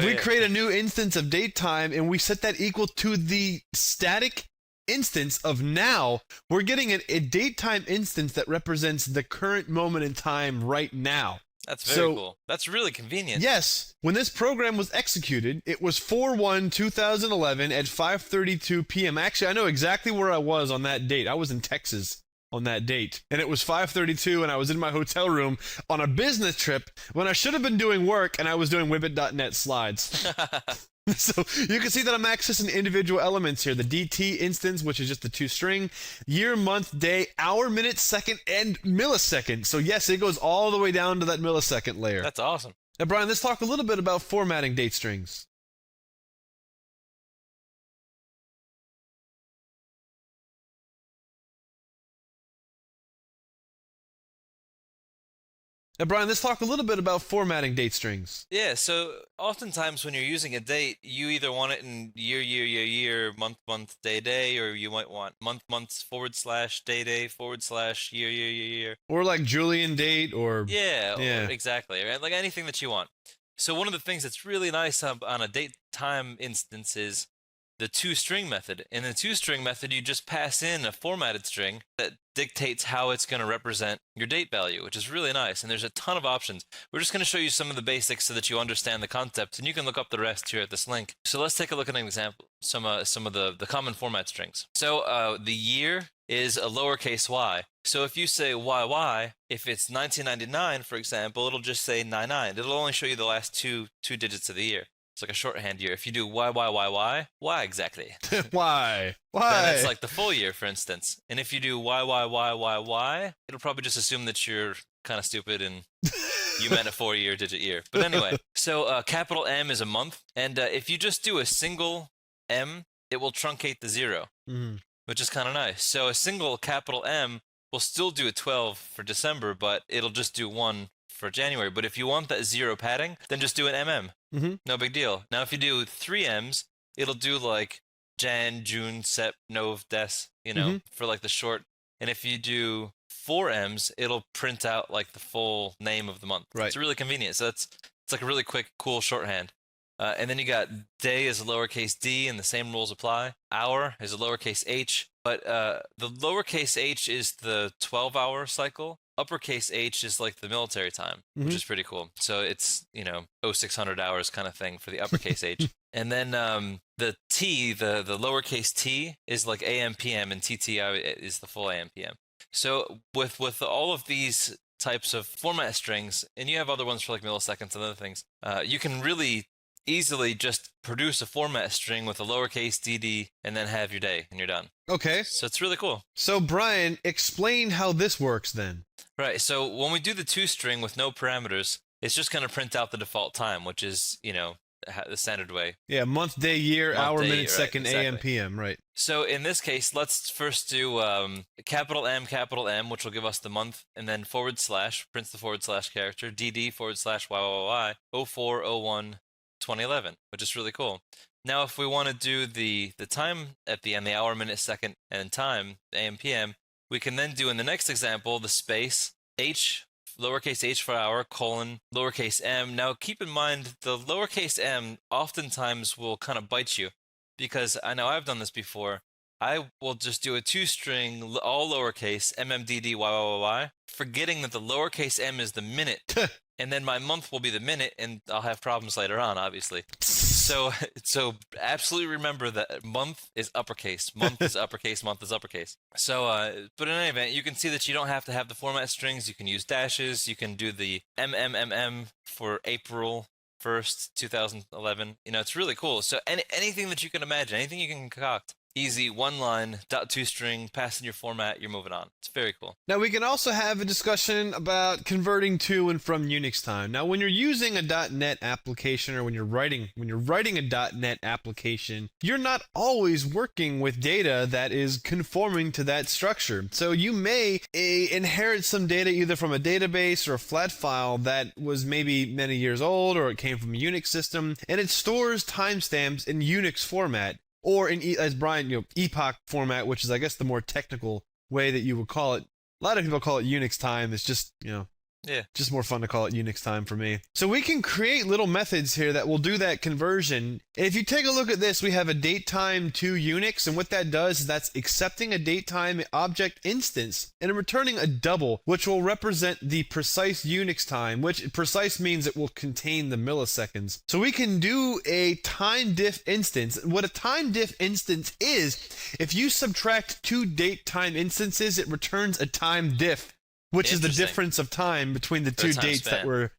Speaker 1: we create a new instance of datetime and we set that equal to the static instance of now. We're getting a datetime instance that represents the current moment in time right now.
Speaker 2: That's very cool. That's really convenient.
Speaker 1: Yes. When this program was executed, it was 4/1/2011 at 5:32 p.m. Actually, I know exactly where I was on that date. I was in Texas on that date. And it was 5:32 and I was in my hotel room on a business trip when I should have been doing work and I was doing Wibbit.net slides. So you can see that I'm accessing individual elements here. The DT instance, which is just the toString, year, month, day, hour, minute, second, and millisecond. So yes, it goes all the way down to that millisecond layer.
Speaker 2: That's awesome.
Speaker 1: Now, Brian, let's talk a little bit about formatting date strings. Now, Brian, let's talk a little bit about formatting date strings.
Speaker 2: Yeah, so oftentimes when you're using a date, you either want it in year, month, day, or you might want month, /day, /year.
Speaker 1: Or like Julian date or...
Speaker 2: Yeah, or exactly, right? Like anything that you want. So one of the things that's really nice on a date time instance is the toString method. In the toString method, you just pass in a formatted string that dictates how it's going to represent your date value, which is really nice. And there's a ton of options. We're just going to show you some of the basics so that you understand the concept, and you can look up the rest here at this link. So let's take a look at an example, some of the common format strings. So the year is a lowercase y. So if you say YY, if it's 1999, for example, it'll just say 99. It'll only show you the last two digits of the year. It's like a shorthand year. If you do YYYY, why exactly?
Speaker 1: Why?
Speaker 2: Then it's like the full year, for instance. And if you do YYYYY, it'll probably just assume that you're kind of stupid and you meant a 4-year digit year. But anyway, so capital M is a month. And if you just do a single M, it will truncate the 0, which is kind of nice. So a single capital M will still do a 12 for December, but it'll just do 1 for January. But if you want that 0 padding, then just do an MM. No big deal. Now, if you do 3 M's, it'll do like Jan, June, Sep, Nov, Des, you know, for like the short. And if you do 4 M's, it'll print out like the full name of the month.
Speaker 1: Right.
Speaker 2: It's really convenient. So it's like a really quick, cool shorthand. And then you got day is a lowercase d, and the same rules apply. Hour is a lowercase h, but the lowercase h is the 12-hour cycle. Uppercase H is like the military time, which is pretty cool. So it's, 0600 hours kind of thing for the uppercase H. And then the T, the lowercase t, is like AM, PM, and TTI is the full AM, PM. So with all of these types of format strings, and you have other ones for like milliseconds and other things, you can really easily just produce a format string with a lowercase dd and then have your day and you're done.
Speaker 1: Okay.
Speaker 2: So it's really cool.
Speaker 1: So Brian, explain how this works then.
Speaker 2: Right. So when we do the toString with no parameters, it's just going to print out the default time, which is, the standard way.
Speaker 1: Yeah, month, day, year, hour, minute,
Speaker 2: right,
Speaker 1: second,
Speaker 2: exactly.
Speaker 1: AM, PM, right.
Speaker 2: So in this case, let's first do capital M, which will give us the month, and then / prints the / character, dd / YYY 0401 2011, which is really cool. Now, if we want to do the time at the end, the hour, minute, second, and time, AM, PM, we can then do in the next example the space H, lowercase h for hour, colon, lowercase m. Now, keep in mind, the lowercase m oftentimes will kind of bite you, because I know I've done this before. I will just do a toString, all lowercase, MMDDYYY, forgetting that the lowercase m is the minute. And then my month will be the minute, and I'll have problems later on, obviously. So absolutely remember that month is uppercase. Month is uppercase. Month is uppercase. So, but in any event, you can see that you don't have to have the format strings. You can use dashes. You can do the MMMM for April 1st, 2011. It's really cool. So anything that you can imagine, anything you can concoct. Easy, one line, .toString, pass in your format, you're moving on. It's very cool.
Speaker 1: Now, we can also have a discussion about converting to and from Unix time. Now, when you're using a .NET application, or when you're writing a .NET application, you're not always working with data that is conforming to that structure. So you may inherit some data either from a database or a flat file that was maybe many years old, or it came from a Unix system, and it stores timestamps in Unix format. Or in, as Brian, epoch format, which is, I guess, the more technical way that you would call it. A lot of people call it Unix time. It's just,
Speaker 2: Yeah.
Speaker 1: Just more fun to call it Unix time for me. So we can create little methods here that will do that conversion. If you take a look at this, we have a datetime to Unix, and what that does is that's accepting a datetime object instance and returning a double, which will represent the precise Unix time, which precise means it will contain the milliseconds. So we can do a time diff instance. What a time diff instance is, if you subtract two datetime instances, it returns a time diff, which is the difference of time between the two dates that were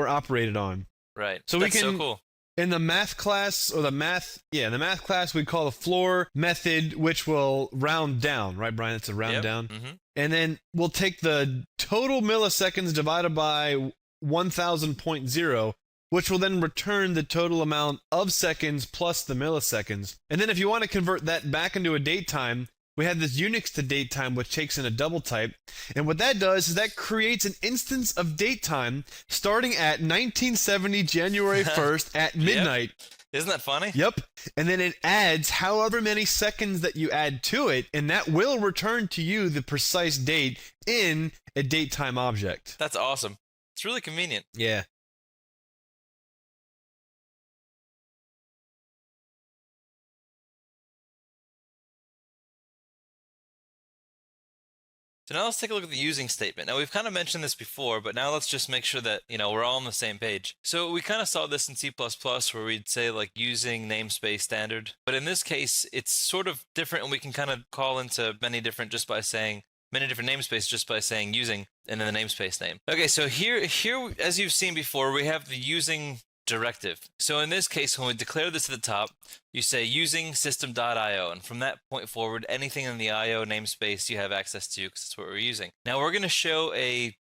Speaker 1: operated on.
Speaker 2: Right.
Speaker 1: So
Speaker 2: That's
Speaker 1: we can,
Speaker 2: so cool.
Speaker 1: in the math class, or the math class, we call the floor method, which will round down, right, Brian? It's a round down.
Speaker 2: Mm-hmm.
Speaker 1: And then we'll take the total milliseconds divided by 1000.0, which will then return the total amount of seconds plus the milliseconds. And then if you want to convert that back into a date time, we have this Unix to datetime, which takes in a double type. And what that does is that creates an instance of datetime starting at 1970 January 1st at midnight.
Speaker 2: Yep. Isn't that funny?
Speaker 1: Yep. And then it adds however many seconds that you add to it, and that will return to you the precise date in a datetime object.
Speaker 2: That's awesome. It's really convenient.
Speaker 1: Yeah.
Speaker 2: So now let's take a look at the using statement. Now we've kind of mentioned this before, but now let's just make sure that, we're all on the same page. So we kind of saw this in C++ where we'd say like using namespace standard. But in this case, it's sort of different, and we can kind of call into many different namespaces just by saying using and then the namespace name. Okay, so here, as you've seen before, we have the using directive. So in this case, when we declare this at the top, you say using system.io, and from that point forward, anything in the IO namespace you have access to, because that's what we're using. Now we're going to show a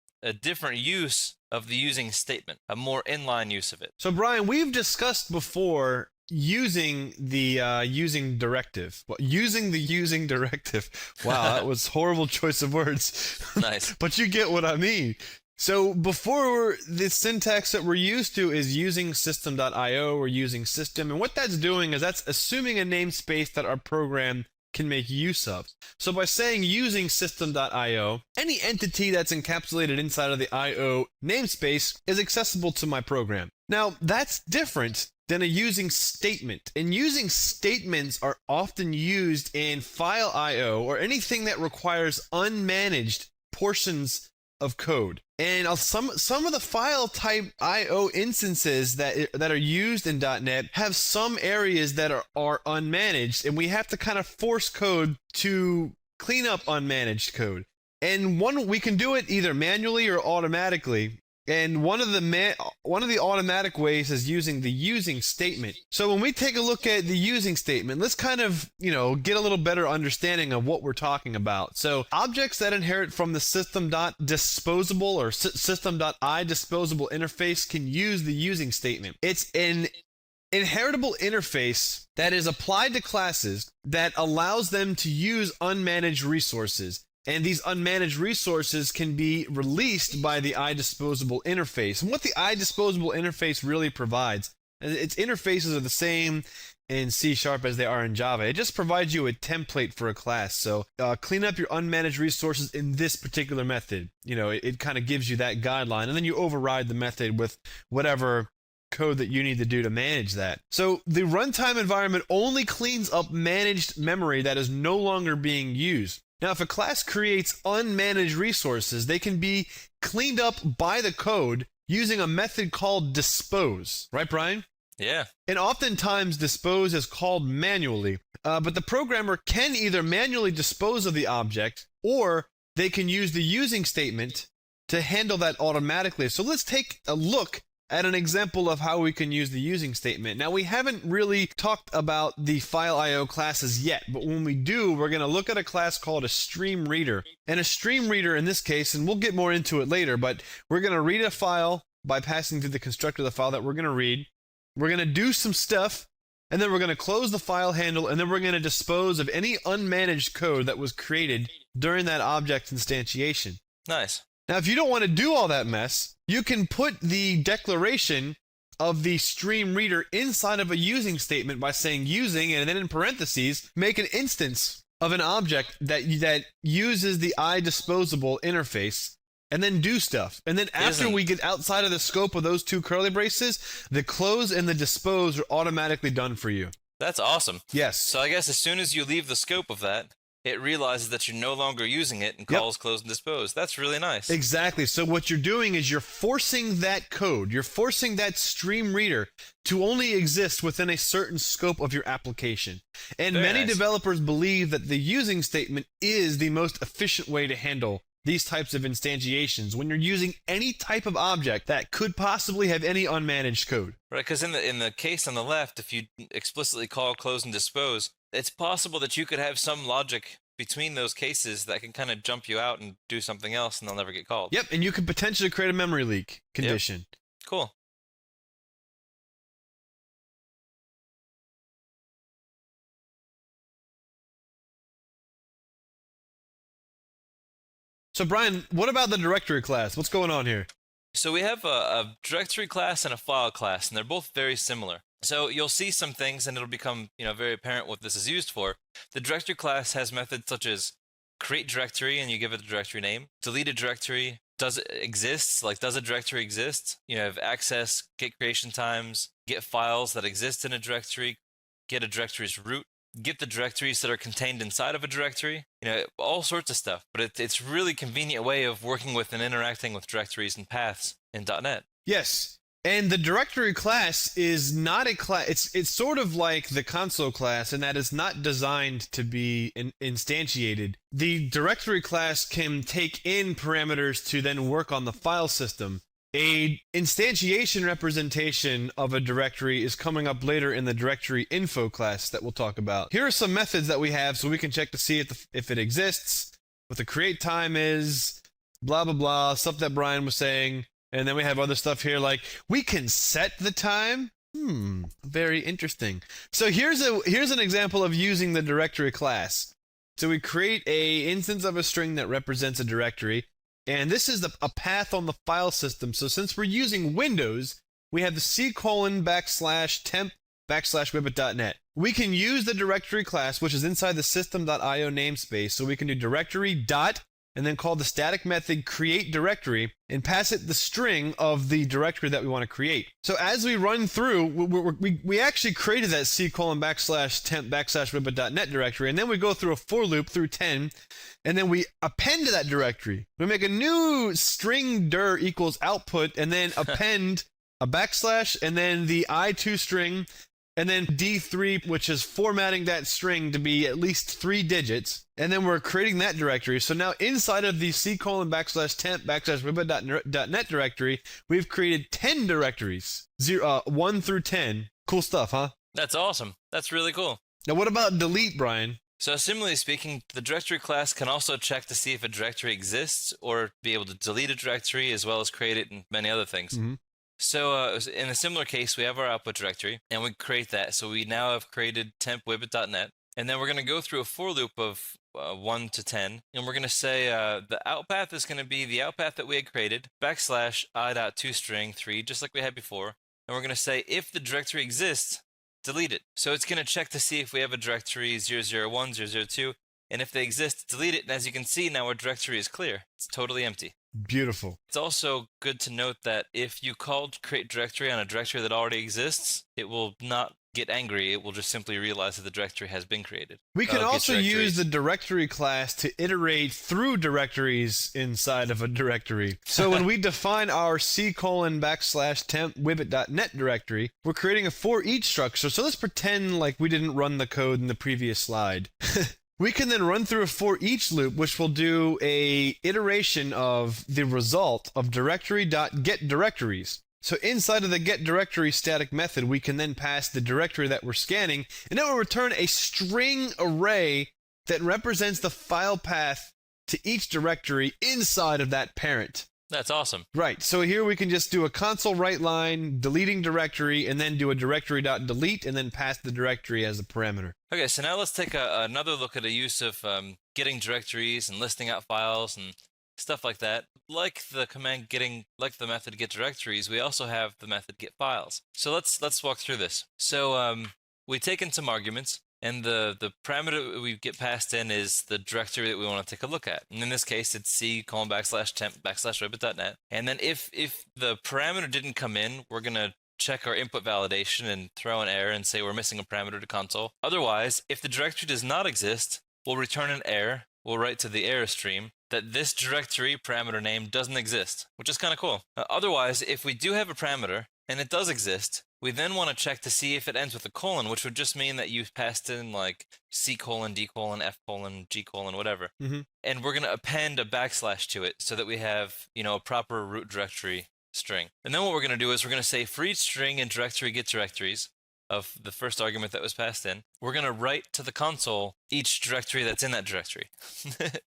Speaker 2: different use of the using statement, a more inline use of it.
Speaker 1: So Brian, we've discussed before using the using directive. Well, using the using directive. Wow, that was horrible choice of words.
Speaker 2: Nice.
Speaker 1: But you get what I mean. So before, the syntax that we're used to is using system.io or using system. And what that's doing is that's assuming a namespace that our program can make use of. So by saying using system.io, any entity that's encapsulated inside of the IO namespace is accessible to my program. Now, that's different than a using statement. And using statements are often used in file IO or anything that requires unmanaged portions of code. And some of the file type IO instances that are used in .NET have some areas that are unmanaged, and we have to kind of force code to clean up unmanaged code. And we can do it either manually or automatically. And one of the automatic ways is using the using statement. So when we take a look at the using statement, let's kind of, get a little better understanding of what we're talking about. So objects that inherit from the system.disposable or system.idisposable interface can use the using statement. It's an inheritable interface that is applied to classes that allows them to use unmanaged resources. And these unmanaged resources can be released by the idisposable interface. And what the idisposable interface really provides, its interfaces are the same in C# as they are in Java. It just provides you a template for a class. So clean up your unmanaged resources in this particular method. It kind of gives you that guideline, and then you override the method with whatever code that you need to do to manage that. So the runtime environment only cleans up managed memory that is no longer being used. Now, if a class creates unmanaged resources, they can be cleaned up by the code using a method called dispose. Right, Brian?
Speaker 2: Yeah.
Speaker 1: And oftentimes, dispose is called manually. But the programmer can either manually dispose of the object, or they can use the using statement to handle that automatically. So let's take a look at an example of how we can use the using statement. Now, we haven't really talked about the file IO classes yet, but when we do, we're going to look at a class called a stream reader. And a stream reader in this case, and we'll get more into it later, but we're going to read a file by passing through the constructor of the file that we're going to read. We're going to do some stuff, and then we're going to close the file handle, and then we're going to dispose of any unmanaged code that was created during that object instantiation.
Speaker 2: Nice.
Speaker 1: Now, if you don't want to do all that mess, you can put the declaration of the stream reader inside of a using statement by saying using, and then in parentheses, make an instance of an object that uses the idisposable interface. and then do stuff. And then after we get outside of the scope of those two curly braces, the close and the dispose are automatically done for you.
Speaker 2: That's awesome.
Speaker 1: Yes.
Speaker 2: So I guess as soon as you leave the scope of that, it realizes that you're no longer using it and calls close and dispose. That's really nice.
Speaker 1: Exactly. So what you're doing is you're forcing that code, you're forcing that stream reader to only exist within a certain scope of your application. And many developers believe that the using statement is the most efficient way to handle these types of instantiations when you're using any type of object that could possibly have any unmanaged code.
Speaker 2: Right, because in the case on the left, if you explicitly call close and dispose, it's possible that you could have some logic between those cases that can kind of jump you out and do something else and they'll never get called.
Speaker 1: Yep, and you could potentially create a memory leak condition.
Speaker 2: Yep. Cool.
Speaker 1: So Brian, what about the directory class? What's going on here?
Speaker 2: So we have a directory class and a file class, and they're both very similar. So you'll see some things, and it'll become very apparent what this is used for. The directory class has methods such as create directory, and you give it a directory name. Delete a directory. Does it exist? Like, does a directory exist? You have access, get creation times, get files that exist in a directory, get a directory's root, get the directories that are contained inside of a directory, all sorts of stuff. But it's really convenient way of working with and interacting with directories and paths in .NET.
Speaker 1: Yes. And the directory class is not a class. It's sort of like the console class in that it's not designed to be instantiated. The directory class can take in parameters to then work on the file system. A instantiation representation of a directory is coming up later in the directory info class that we'll talk about. Here are some methods that we have so we can check to see if it exists, what the create time is, blah, blah, blah, stuff that Brian was saying. And then we have other stuff here like we can set the time. Very interesting. So here's an example of using the directory class. So we create a instance of a string that represents a directory. And this is a path on the file system. So since we're using Windows, we have the c:\temp\wibbit.net. We can use the directory class, which is inside the system.io namespace. So we can do directory dot and then call the static method create directory and pass it the string of the directory that we want to create. So as we run through, we actually created that c:\temp\wibbit.net directory, and then we go through a for loop through 10, and then we append to that directory. We make a new string dir equals output, and then append a backslash, and then the I2 string, and then D3, which is formatting that string to be at least 3 digits. And then we're creating that directory. So now inside of the c:\temp\wibbit.net directory, we've created 10 directories, 1 through 10. Cool stuff, huh?
Speaker 2: That's awesome. That's really cool.
Speaker 1: Now what about delete, Brian?
Speaker 2: So similarly speaking, the directory class can also check to see if a directory exists or be able to delete a directory as well as create it and many other things.
Speaker 1: Mm-hmm.
Speaker 2: So in a similar case, we have our output directory, and we create that. So we now have created temp.wibbit.net, and then we're going to go through a for loop of 1 to 10, and we're going to say the out path is going to be the out path that we had created, \i.toString 3, just like we had before, and we're going to say if the directory exists, delete it. So it's going to check to see if we have a directory 001, 002, and if they exist, delete it, and as you can see, now our directory is clear. It's totally empty.
Speaker 1: Beautiful.
Speaker 2: It's also good to note that if you called create directory on a directory that already exists, it will not get angry. It will just simply realize that the directory has been created.
Speaker 1: We can also use the directory class to iterate through directories inside of a directory. So when we define our c:\temp\wibbit.net directory, we're creating a for each structure. So let's pretend like we didn't run the code in the previous slide. We can then run through a for each loop, which will do a iteration of the result of directory.getDirectories. So inside of the getDirectory static method, we can then pass the directory that we're scanning, and it will return a string array that represents the file path to each directory inside of that parent.
Speaker 2: That's awesome.
Speaker 1: Right. So here we can just do a console write line, deleting directory, and then do a directory.delete, and then pass the directory as a parameter.
Speaker 2: Okay, so now let's take another look at the use of getting directories and listing out files and stuff like that. Like the command like the method get directories, we also have the method get files. So let's walk through this. So we take in some arguments. and the parameter that we get passed in is the directory that we want to take a look at. And in this case, it's c:\temp/ribbit.net. And then if the parameter didn't come in, we're going to check our input validation and throw an error and say we're missing a parameter to console. Otherwise, if the directory does not exist, we'll return an error. We'll write to the error stream that this directory parameter name doesn't exist, which is kind of cool. Otherwise, if we do have a parameter and it does exist, we then want to check to see if it ends with a colon, which would just mean that you've passed in like C:, D:, F:, G:, whatever. And we're going to append a backslash to it so that we have, a proper root directory string. And then what we're going to do is we're going to say for each string in directory get directories of the first argument that was passed in, we're going to write to the console each directory that's in that directory.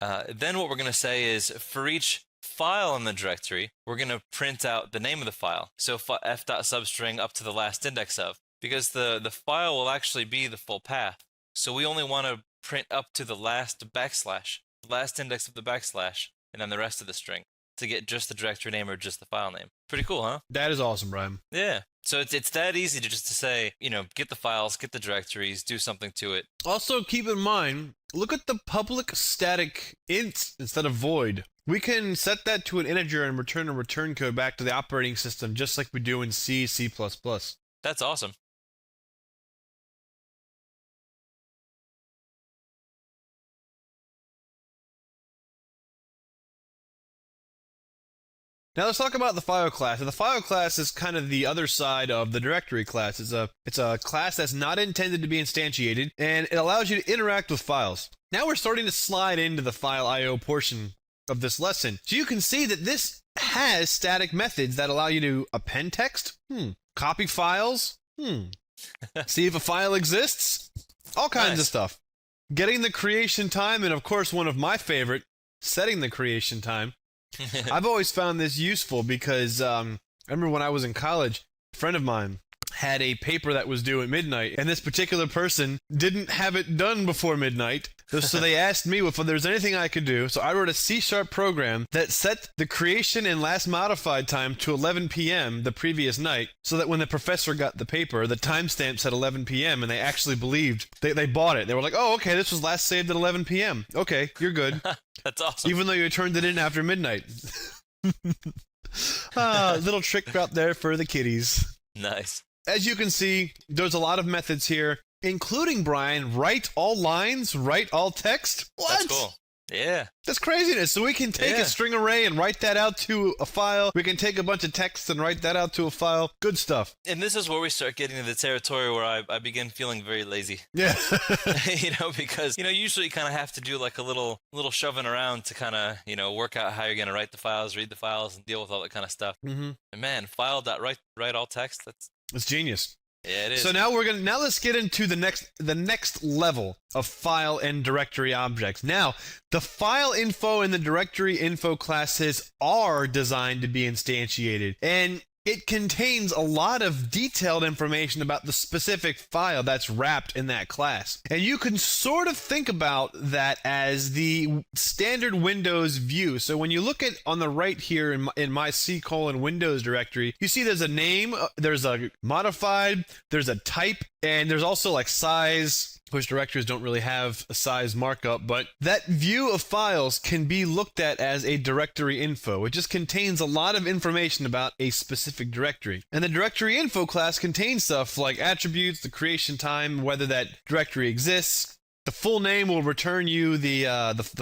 Speaker 2: Then what we're going to say is for each file in the directory, we're going to print out the name of the file. So f.substring up to the last index of, because the file will actually be the full path. So we only want to print up to the last backslash, the last index of the backslash, and then the rest of the string to get just the directory name or just the file name. Pretty cool, huh?
Speaker 1: That is awesome, Brian.
Speaker 2: Yeah. So it's that easy to just to say, get the files, get the directories, do something to it.
Speaker 1: Also, keep in mind, look at the public static int instead of void. We can set that to an integer and return a return code back to the operating system just like we do in C, C++.
Speaker 2: That's awesome.
Speaker 1: Now let's talk about the file class. And the file class is kind of the other side of the directory class. It's a class that's not intended to be instantiated, and it allows you to interact with files. Now we're starting to slide into the file I/O portion of this lesson. So you can see that this has static methods that allow you to append text, copy files, see if a file exists, all kinds of stuff. Getting the creation time, and of course one of my favorite, setting the creation time. I've always found this useful because I remember when I was in college, a friend of mine had a paper that was due at midnight, and this particular person didn't have it done before midnight, so they asked me if there was anything I could do. So I wrote a C# program that set the creation and last modified time to 11 p.m. the previous night, so that when the professor got the paper, the timestamp said 11 p.m., and they actually believed. They bought it. They were like, oh, okay, this was last saved at 11 p.m. Okay, you're good.
Speaker 2: That's awesome.
Speaker 1: Even though you turned it in after midnight. Little trick out there for the kiddies.
Speaker 2: Nice.
Speaker 1: As you can see, there's a lot of methods here, including, Brian, write all lines, write all text. What?
Speaker 2: That's cool. Yeah.
Speaker 1: That's craziness. So we can take a string array and write that out to a file. We can take a bunch of text and write that out to a file. Good stuff.
Speaker 2: And this is where we start getting to the territory where I begin feeling very lazy.
Speaker 1: Yeah.
Speaker 2: Because, usually you kind of have to do like a little shoving around to kind of, work out how you're going to write the files, read the files, and deal with all that kind of stuff. And man, write all text,
Speaker 1: It's genius.
Speaker 2: Yeah, it is.
Speaker 1: So now let's get into the next level of file and directory objects. Now, the file info and the directory info classes are designed to be instantiated, and it contains a lot of detailed information about the specific file that's wrapped in that class. And you can sort of think about that as the standard Windows view. So when you look at on the right here in my C:\Windows directory, you see there's a name, there's a modified, there's a type, and there's also like size, which directories don't really have a size markup, but that view of files can be looked at as a directory info. It just contains a lot of information about a specific directory. And the directory info class contains stuff like attributes, the creation time, whether that directory exists. The full name will return you the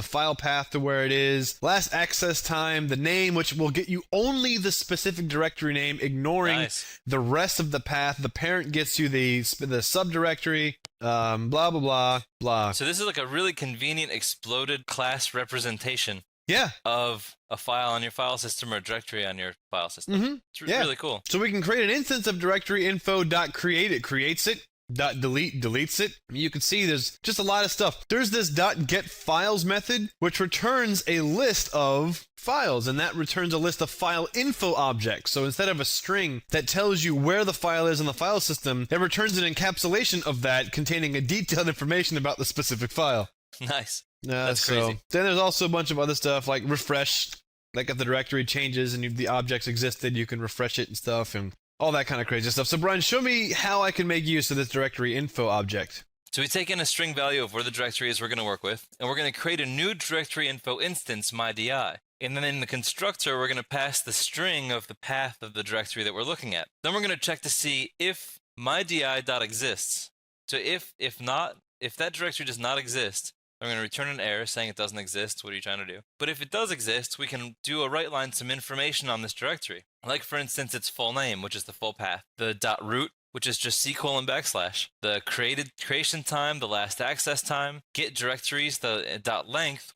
Speaker 1: file path to where it is. Last access time, the name, which will get you only the specific directory name, ignoring the rest of the path. The parent gets you the subdirectory. Blah blah blah blah.
Speaker 2: So this is like a really convenient exploded class representation.
Speaker 1: Yeah.
Speaker 2: Of a file on your file system or a directory on your file system. It's really cool.
Speaker 1: So we can create an instance of directory info.create. It creates it. .delete deletes it. You can see there's just a lot of stuff. There's this .getFiles method, which returns a list of files, and that returns a list of file info objects. So instead of a string that tells you where the file is in the file system, it returns an encapsulation of that containing a detailed information about the specific file.
Speaker 2: Nice. That's crazy.
Speaker 1: Then there's also a bunch of other stuff like refresh, like if the directory changes and the objects existed, you can refresh it and stuff, and all that kind of crazy stuff. So Brian, show me how I can make use of this directory info object.
Speaker 2: So we take in a string value of where the directory is we're going to work with, and we're going to create a new directory info instance, mydi. And then in the constructor, we're going to pass the string of the path of the directory that we're looking at. Then we're going to check to see if mydi.exists. So if that directory does not exist, I'm going to return an error saying it doesn't exist. What are you trying to do? But if it does exist, we can do a write line some information on this directory. Like, for instance, its full name, which is the full path. The .root, which is just C:\\. The creation time, the last access time. Get directories, the .length,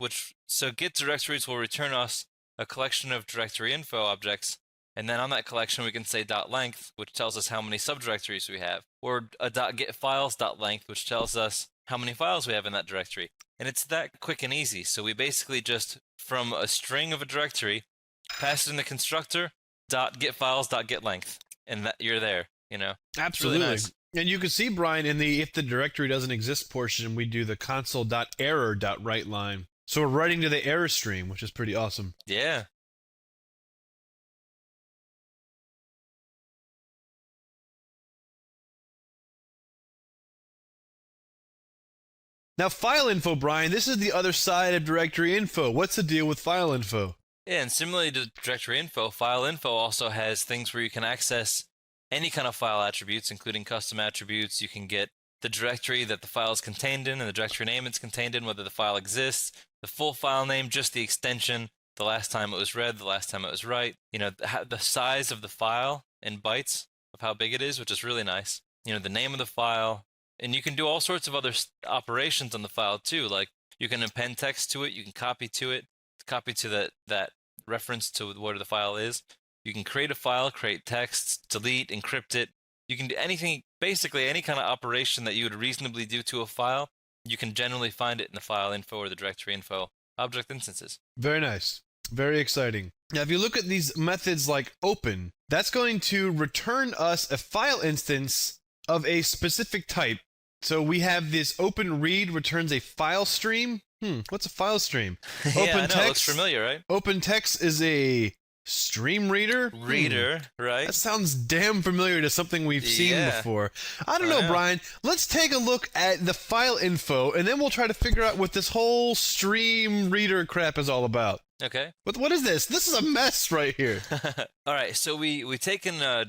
Speaker 2: so get directories will return us a collection of directory info objects. And then on that collection, we can say .length, which tells us how many subdirectories we have. Or a .getFiles.length, which tells us how many files we have in that directory. And it's that quick and easy. So we basically just, from a string of a directory, pass it in the constructor, .getFiles.getLength. And that you're there, you know?
Speaker 1: Absolutely.
Speaker 2: Really nice.
Speaker 1: And you can see, Brian, in the if the directory doesn't exist portion, we do the console.error.writeLine. So we're writing to the error stream, which is pretty awesome.
Speaker 2: Yeah.
Speaker 1: Now, file info, Brian, this is the other side of directory info. What's the deal with file info?
Speaker 2: Yeah, and similarly to directory info, file info also has things where you can access any kind of file attributes, including custom attributes. You can get the directory that the file is contained in and the directory name it's contained in, whether the file exists, the full file name, just the extension, the last time it was read, the last time it was write, you know, the size of the file in bytes of how big it is, which is really nice. You know, the name of the file, and you can do all sorts of other operations on the file too, like you can append text to it, you can copy to it, copy to that reference to where the file is. You can create a file, create text, delete, encrypt it. You can do anything, basically any kind of operation that you would reasonably do to a file. You can generally find it in the file info or the directory info object instances.
Speaker 1: Very nice. Very exciting. Now, if you look at these methods like open, that's going to return us a file instance of a specific type. So we have this open read returns a file stream. What's a file stream?
Speaker 2: Yeah,
Speaker 1: Open
Speaker 2: I know,
Speaker 1: text,
Speaker 2: it looks familiar, right?
Speaker 1: Open text is a stream reader?
Speaker 2: Right?
Speaker 1: That sounds damn familiar to something we've seen
Speaker 2: Yeah.
Speaker 1: before. I don't know, Brian. Let's take a look at the file info, and then we'll try to figure out what this whole stream reader crap is all about.
Speaker 2: Okay.
Speaker 1: But what is this? This is a mess right here.
Speaker 2: All right, so we take in a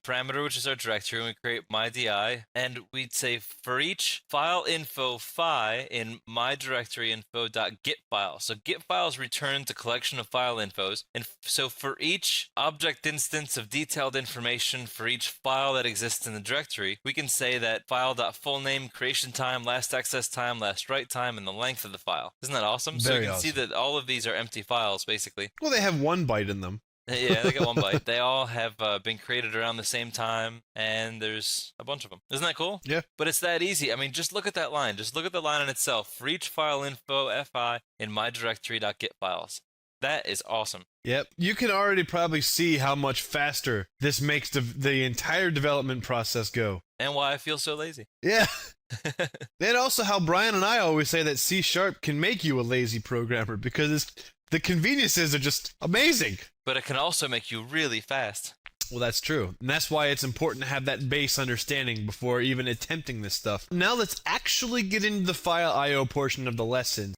Speaker 2: parameter, which is our directory, and we create mydi, and we'd say for each file info phi in my directory info.getFile. So getFiles returns a collection of file infos, and so for each object instance of detailed information for each file that exists in the directory, we can say that file.fullname, creation time, last access time, last write time, and the length of the file. Isn't that awesome? So you can see that all of these are empty files, basically.
Speaker 1: Well, they have 1 byte in them.
Speaker 2: Yeah, they got 1 byte. They all have been created around the same time, and there's a bunch of them. Isn't that cool?
Speaker 1: Yeah.
Speaker 2: But it's that easy. I mean, just look at that line. Just look at the line in itself. For each file info fi in my directory.getFiles. That is awesome.
Speaker 1: Yep. You can already probably see how much faster this makes the entire development process go.
Speaker 2: And why I feel so lazy.
Speaker 1: Yeah. And also how Brian and I always say that C# can make you a lazy programmer because the conveniences are just amazing.
Speaker 2: But it can also make you really fast.
Speaker 1: Well, that's true. And that's why it's important to have that base understanding before even attempting this stuff. Now let's actually get into the file I/O portion of the lesson.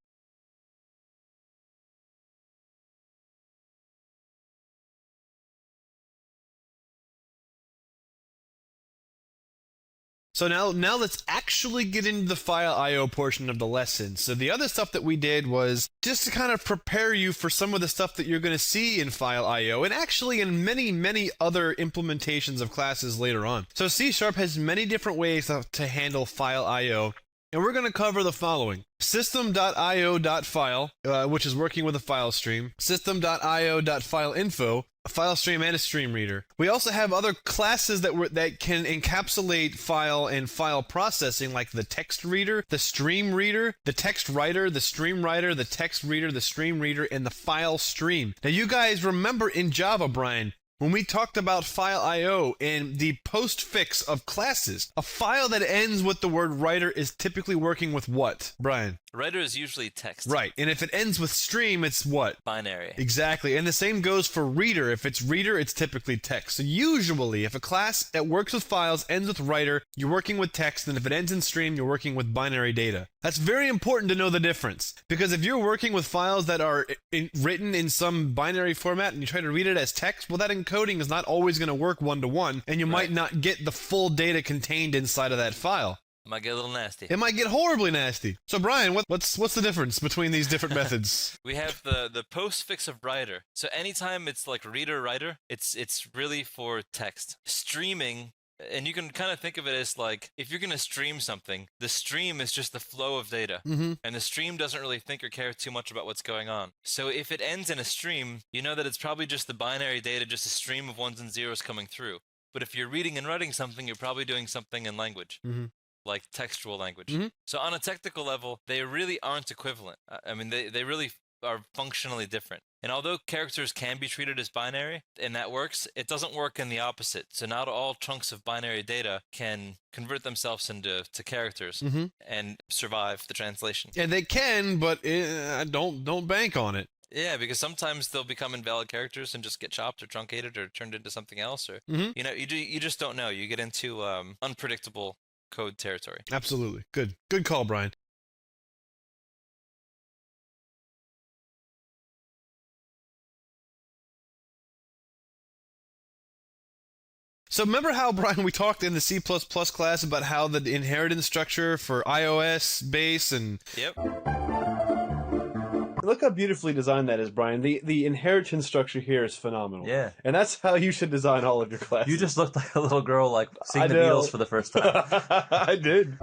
Speaker 1: So now let's actually get into the file I/O portion of the lesson. So the other stuff that we did was just to kind of prepare you for some of the stuff that you're going to see in file I/O and actually in many other implementations of classes later on. So C# has many different ways to handle file I/O. And we're going to cover the following. System.io.file, which is working with a file stream. System.io.fileinfo, a file stream and a stream reader. We also have other classes that can encapsulate file and file processing, like the text reader, the stream reader, the text writer, the stream writer, the text reader, the stream reader, and the file stream. Now you guys remember in Java, Brian, when we talked about file I/O and the postfix of classes, a file that ends with the word writer is typically working with what, Brian?
Speaker 2: Writer is usually text.
Speaker 1: Right. And if it ends with stream, it's what?
Speaker 2: Binary.
Speaker 1: Exactly. And the same goes for reader. If it's reader, it's typically text. So usually, if a class that works with files ends with writer, you're working with text. And if it ends in stream, you're working with binary data. That's very important to know the difference. Because if you're working with files that are written in some binary format and you try to read it as text, well, that encoding is not always going to work one-to-one. And you might not get the full data contained inside of that file.
Speaker 2: It might get a little nasty.
Speaker 1: It might get horribly nasty. So, Brian, what's the difference between these different methods?
Speaker 2: We have the postfix of writer. So anytime it's like reader writer, it's really for text. Streaming, and you can kind of think of it as like if you're going to stream something, the stream is just the flow of data. And the stream doesn't really think or care too much about what's going on. So if it ends in a stream, you know that it's probably just the binary data, just a stream of ones and zeros coming through. But if you're reading and writing something, you're probably doing something in language. Like textual language. So on a technical level, they really aren't equivalent. I mean, they really are functionally different. And although characters can be treated as binary, and that works, it doesn't work in the opposite. So not all chunks of binary data can convert themselves into characters and survive the translation.
Speaker 1: And they can, but don't bank on it.
Speaker 2: Yeah, because sometimes they'll become invalid characters and just get chopped or truncated or turned into something else. Or you know, you just don't know. You get into unpredictable code territory.
Speaker 1: Absolutely. Good call, Brian. So remember how, Brian, we talked in the C++ class about how the inheritance structure for iOS, base, and...
Speaker 2: Yep.
Speaker 1: Look how beautifully designed that is, Brian. The inheritance structure here is phenomenal.
Speaker 4: Yeah.
Speaker 1: And that's how you should design all of your classes.
Speaker 4: You just looked like a little girl, like seeing the
Speaker 1: know.
Speaker 4: Beatles for the first time.
Speaker 1: I did.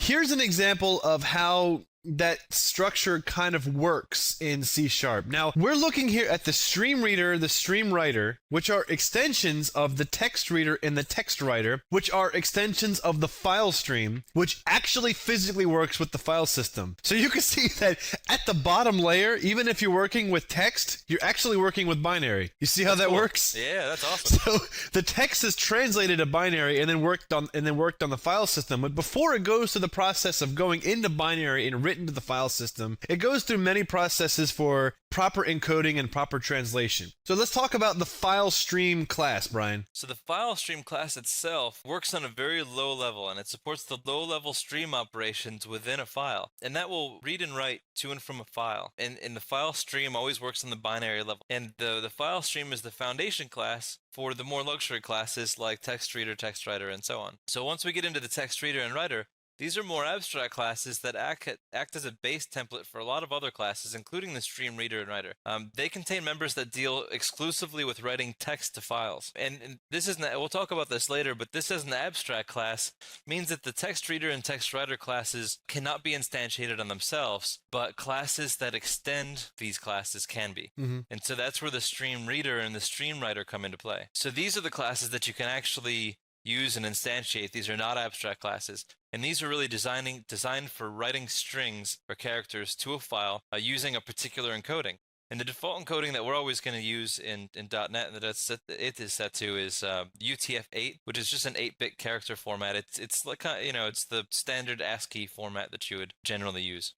Speaker 1: Here's an example of how that structure kind of works in C#. Now, we're looking here at the stream reader, the stream writer, which are extensions of the text reader and the text writer, which are extensions of the file stream, which actually physically works with the file system. So you can see that at the bottom layer, even if you're working with text, you're actually working with binary. You see how that works?
Speaker 2: Yeah, that's awesome.
Speaker 1: So the text is translated to binary and then worked on the file system, but before it goes to the process of going into binary and written to the file system, it goes through many processes for proper encoding and proper translation. So let's talk about the file stream class, Brian.
Speaker 2: So the file stream class itself works on a very low level, and it supports the low-level stream operations within a file. And that will read and write to and from a file. And the file stream always works on the binary level. And the file stream is the foundation class for the more luxury classes like text reader, text writer, and so on. So once we get into the text reader and writer, these are more abstract classes that act as a base template for a lot of other classes, including the stream reader and writer. They contain members that deal exclusively with writing text to files. And this is we'll talk about this later, but this as an abstract class means that the text reader and text writer classes cannot be instantiated on themselves, but classes that extend these classes can be. And so that's where the stream reader and the stream writer come into play. So these are the classes that you can actually use and instantiate. These are not abstract classes. And these are really designed for writing strings or characters to a file using a particular encoding. And the default encoding that we're always going to use in .NET and that it is set to is UTF-8, which is just an 8-bit character format. It's like, you know, it's the standard ASCII format that you would generally use.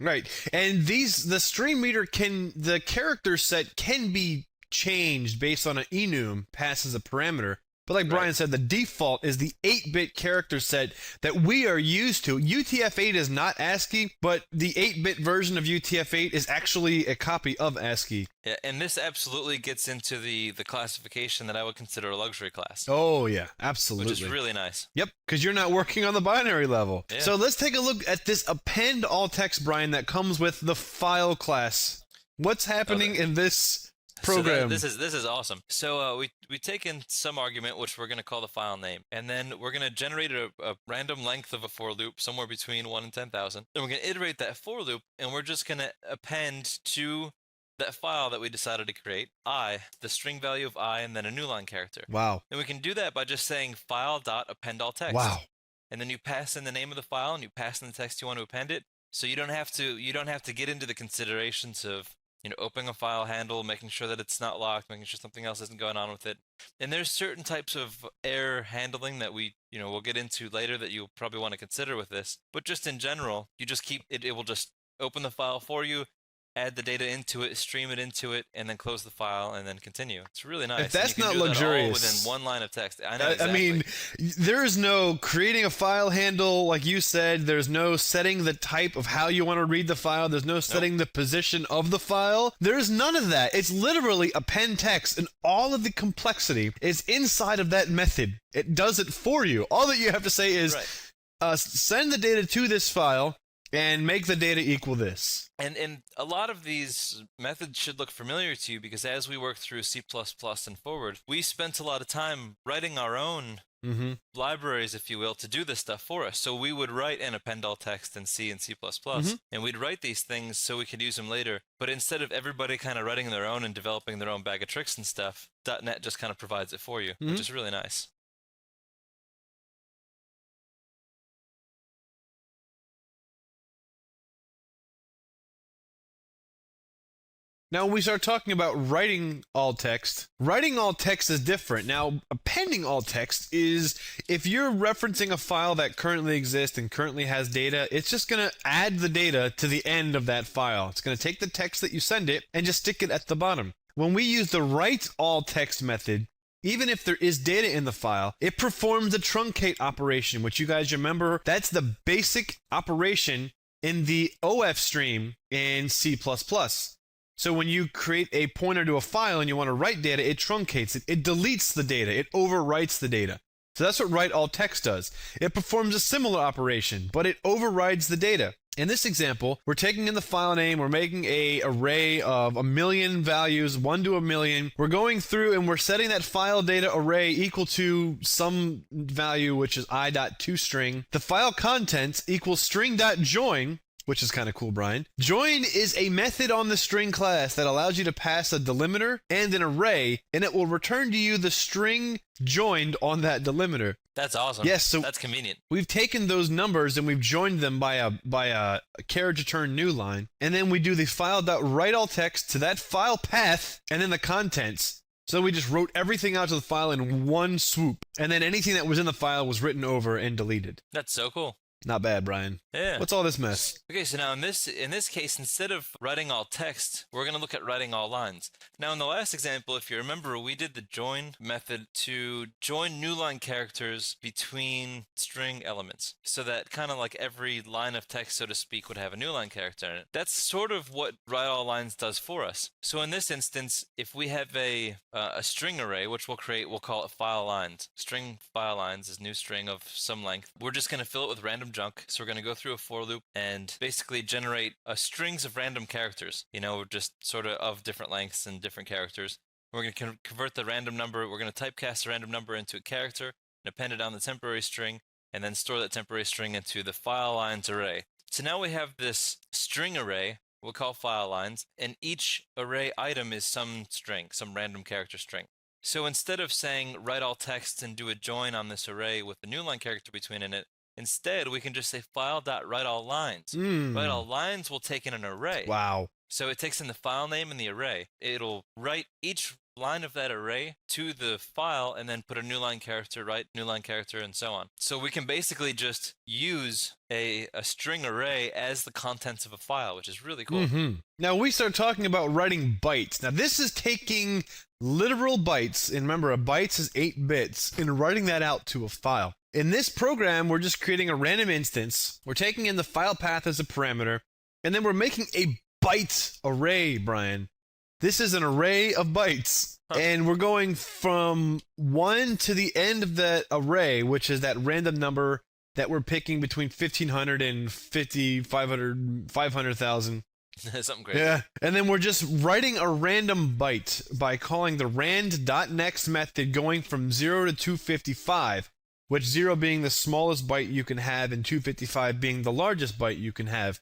Speaker 1: Right. And the stream reader the character set can be changed based on an enum passed as a parameter. But like Brian said, the default is the 8-bit character set that we are used to. UTF-8 is not ASCII, but the 8-bit version of UTF-8 is actually a copy of ASCII.
Speaker 2: Yeah, and this absolutely gets into the classification that I would consider a luxury class.
Speaker 1: Oh, yeah, absolutely.
Speaker 2: Which is really nice.
Speaker 1: Yep, because you're not working on the binary level.
Speaker 2: Yeah.
Speaker 1: So let's take a look at this append all text, Brian, that comes with the file class. What's happening in this program?
Speaker 2: So this is awesome. So we take in some argument, which we're going to call the file name, and then we're going to generate a random length of a for loop somewhere between 1 and 10,000. And we're going to iterate that for loop, and we're just going to append to that file that we decided to create I, the string value of I, and then a new line character.
Speaker 1: Wow.
Speaker 2: And we can do that by just saying file.append all text.
Speaker 1: Wow.
Speaker 2: And then you pass in the name of the file and you pass in the text you want to append it. So you don't have to get into the considerations of opening a file handle, making sure that it's not locked, making sure something else isn't going on with it. And there's certain types of error handling that we'll get into later that you'll probably want to consider with this. But just in general, you just keep it. It will just open the file for you, add the data into it, stream it into it, and then close the file, and then continue. It's really nice.
Speaker 1: If that's
Speaker 2: and you can
Speaker 1: not
Speaker 2: do
Speaker 1: luxurious,
Speaker 2: that all within one line of text. I know.
Speaker 1: I mean, there is no creating a file handle, like you said. There's no setting the type of how you want to read the file. There's no setting the position of the file. There's none of that. It's literally append text, and all of the complexity is inside of that method. It does it for you. All that you have to say is send the data to this file and make the data equal this.
Speaker 2: And a lot of these methods should look familiar to you, because as we work through C++ and forward, we spent a lot of time writing our own libraries, if you will, to do this stuff for us. So we would write and append all text in C and C++, and we'd write these things so we could use them later. But instead of everybody kind of writing their own and developing their own bag of tricks and stuff, .NET just kind of provides it for you, which is really nice.
Speaker 1: Now, when we start talking about writing alt text is different. Now, appending alt text is if you're referencing a file that currently exists and currently has data, it's just going to add the data to the end of that file. It's going to take the text that you send it and just stick it at the bottom. When we use the write all text method, even if there is data in the file, it performs a truncate operation, which you guys remember, that's the basic operation in the OF stream in C++. So when you create a pointer to a file and you want to write data, it truncates it. It deletes the data. It overwrites the data. So that's what write all text does. It performs a similar operation, but it overrides the data. In this example, we're taking in the file name, we're making an array of 1,000,000 values, 1 to 1,000,000. We're going through and we're setting that file data array equal to some value, which is i.toString. The file contents equals string.join, which is kind of cool, Brian. Join is a method on the string class that allows you to pass a delimiter and an array, and it will return to you the string joined on that delimiter.
Speaker 2: That's awesome.
Speaker 1: Yes, so
Speaker 2: that's convenient.
Speaker 1: We've taken those numbers and we've joined them by a carriage return new line, and then we do the file.writeAllText to that file path and then the contents. So we just wrote everything out to the file in one swoop, and then anything that was in the file was written over and deleted.
Speaker 2: That's so cool.
Speaker 1: Not bad, Brian.
Speaker 2: Yeah.
Speaker 1: What's all this mess?
Speaker 2: Okay, so now in this case, instead of writing all text, we're going to look at writing all lines. Now, in the last example, if you remember, we did the join method to join new line characters between string elements, so that kind of like every line of text, so to speak, would have a new line character in it. That's sort of what write all lines does for us. So in this instance, if we have a string array, which we'll call it file lines. String file lines is new string of some length. We're just going to fill it with random junk. So we're going to go through a for loop and basically generate strings of random characters, just sort of different lengths and different characters. We're going to convert the random number. We're going to typecast the random number into a character and append it on the temporary string, and then store that temporary string into the file lines array. So now we have this string array we'll call file lines, and each array item is some string, some random character string. So instead of saying write all text and do a join on this array with a new line character between in it, instead we can just say file.writeAllLines. Write all lines will take in an array.
Speaker 1: Wow.
Speaker 2: So it takes in the file name and the array. It'll write each line of that array to the file and then put a new line character, write new line character, and so on. So we can basically just use a string array as the contents of a file, which is really cool.
Speaker 1: Now we start talking about writing bytes. Now this is taking literal bytes, and remember a bytes is 8 bits, and writing that out to a file. In this program, we're just creating a random instance. We're taking in the file path as a parameter, and then we're making a byte array, Brian. This is an array of bytes, and we're going from 1 to the end of that array, which is that random number that we're picking between 1,500 and 500,000.
Speaker 2: Something great.
Speaker 1: Yeah, and then we're just writing a random byte by calling the rand.next method going from 0 to 255, which 0 being the smallest byte you can have and 255 being the largest byte you can have.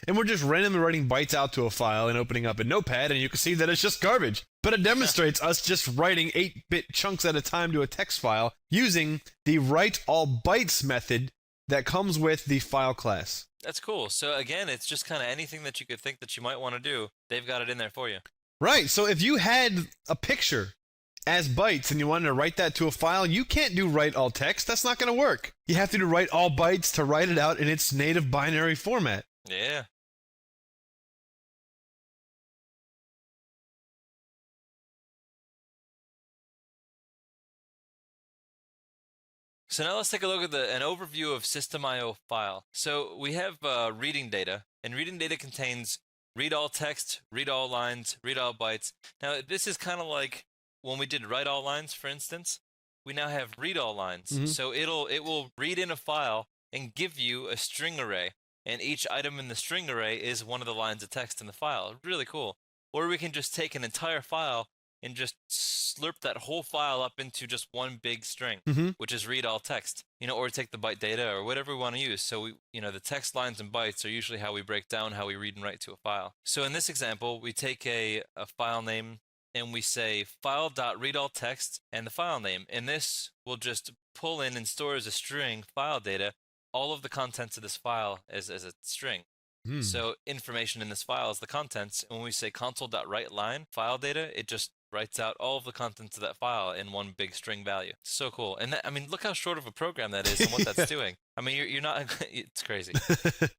Speaker 1: And we're just randomly writing bytes out to a file and opening up a notepad, and you can see that it's just garbage. But it demonstrates us just writing 8-bit chunks at a time to a text file using the write all bytes method that comes with the file class.
Speaker 2: That's cool. So again, it's just kind of anything that you could think that you might want to do, they've got it in there for you.
Speaker 1: Right. So if you had a picture as bytes and you wanted to write that to a file, you can't do write all text. That's not going to work. You have to do write all bytes to write it out in its native binary format.
Speaker 2: Yeah. So now let's take a look at an overview of system.io file. So we have reading data, and reading data contains read all text, read all lines, read all bytes. Now this is kind of like when we did write all lines, for instance. We now have read all lines.
Speaker 1: Mhm.
Speaker 2: So it will read in a file and give you a string array, and each item in the string array is one of the lines of text in the file. Really cool. Or we can just take an entire file and just slurp that whole file up into just one big string, which is read all text, or take the byte data or whatever we want to use. So the text lines and bytes are usually how we break down how we read and write to a file. So in this example, we take a file name and we say file.readAllText and the file name. And this will just pull in and store as a string file data all of the contents of this file as a string. So information in this file is the contents. And when we say console.writeLine file data, it just writes out all of the contents of that file in one big string value. So cool. And look how short of a program that is and what that's doing. You're not, it's crazy.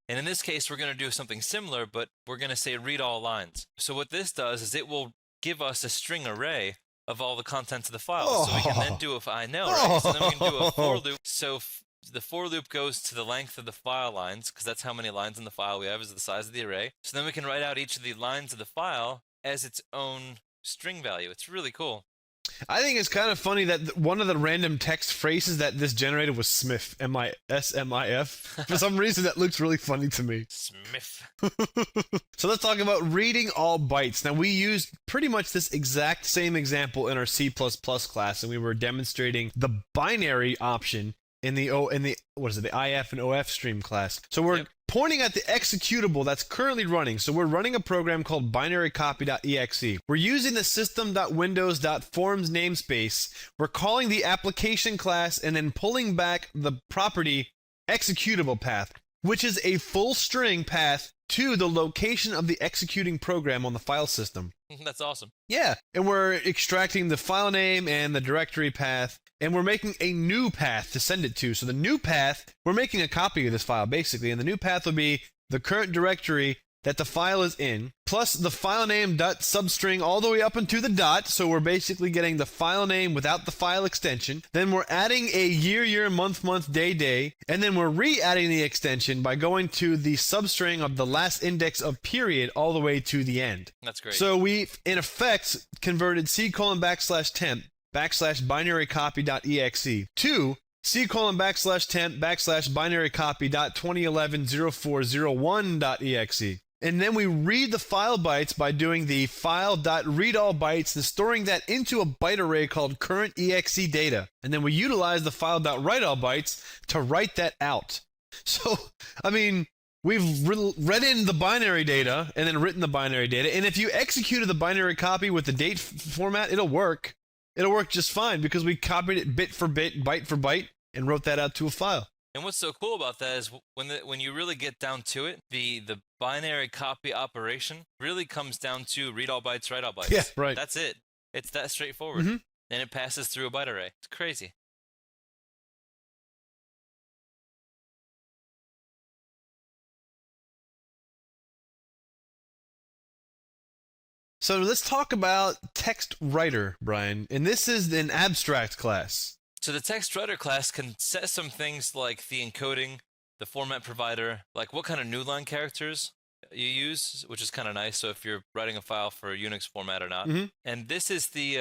Speaker 2: And in this case, we're going to do something similar, but we're going to say read all lines. So what this does is it will give us a string array of all the contents of the file. So we can then do I know, right? So then we can do a for loop. So the for loop goes to the length of the file lines, because that's how many lines in the file we have is the size of the array. So then we can write out each of the lines of the file as its own string value. It's really cool.
Speaker 1: I think it's kind of funny that one of the random text phrases that this generated was Smith, M-I-S-M-I-F. For some reason, that looks really funny to me.
Speaker 2: Smith.
Speaker 1: So let's talk about reading all bytes. Now, we used pretty much this exact same example in our C++ class, and we were demonstrating the binary option in the IF and OF stream class. So we're pointing at the executable that's currently running. So we're running a program called binarycopy.exe. We're using the system.windows.forms namespace. We're calling the application class and then pulling back the property executable path, which is a full string path to the location of the executing program on the file system.
Speaker 2: That's awesome.
Speaker 1: Yeah, and we're extracting the file name and the directory path, and we're making a new path to send it to. So the new path, we're making a copy of this file, basically, and the new path will be the current directory that the file is in, plus the file name dot substring all the way up into the dot, so we're basically getting the file name without the file extension. Then we're adding a year, month, day, and then we're re-adding the extension by going to the substring of the last index of period all the way to the end.
Speaker 2: That's great.
Speaker 1: So we, in effect, converted C:\temp /binarycopy.exe to C:\temp /binarycopy.20110401.exe. And then we read the file bytes by doing the file.readAllBytes and storing that into a byte array called current exe data. And then we utilize the file.writeAllBytes to write that out. So, we've read in the binary data and then written the binary data. And if you executed the binary copy with the date format, it'll work. It'll work just fine because we copied it bit for bit, byte for byte, and wrote that out to a file.
Speaker 2: And what's so cool about that is when you really get down to it, the binary copy operation really comes down to read all bytes, write all bytes.
Speaker 1: Yeah, right.
Speaker 2: That's it. It's that straightforward. And it passes through a byte array. It's crazy.
Speaker 1: So let's talk about text writer, Brian. And this is an abstract class.
Speaker 2: So the text writer class can set some things like the encoding, the format provider, like what kind of new line characters you use, which is kind of nice. So if you're writing a file for a Unix format or not. And this is the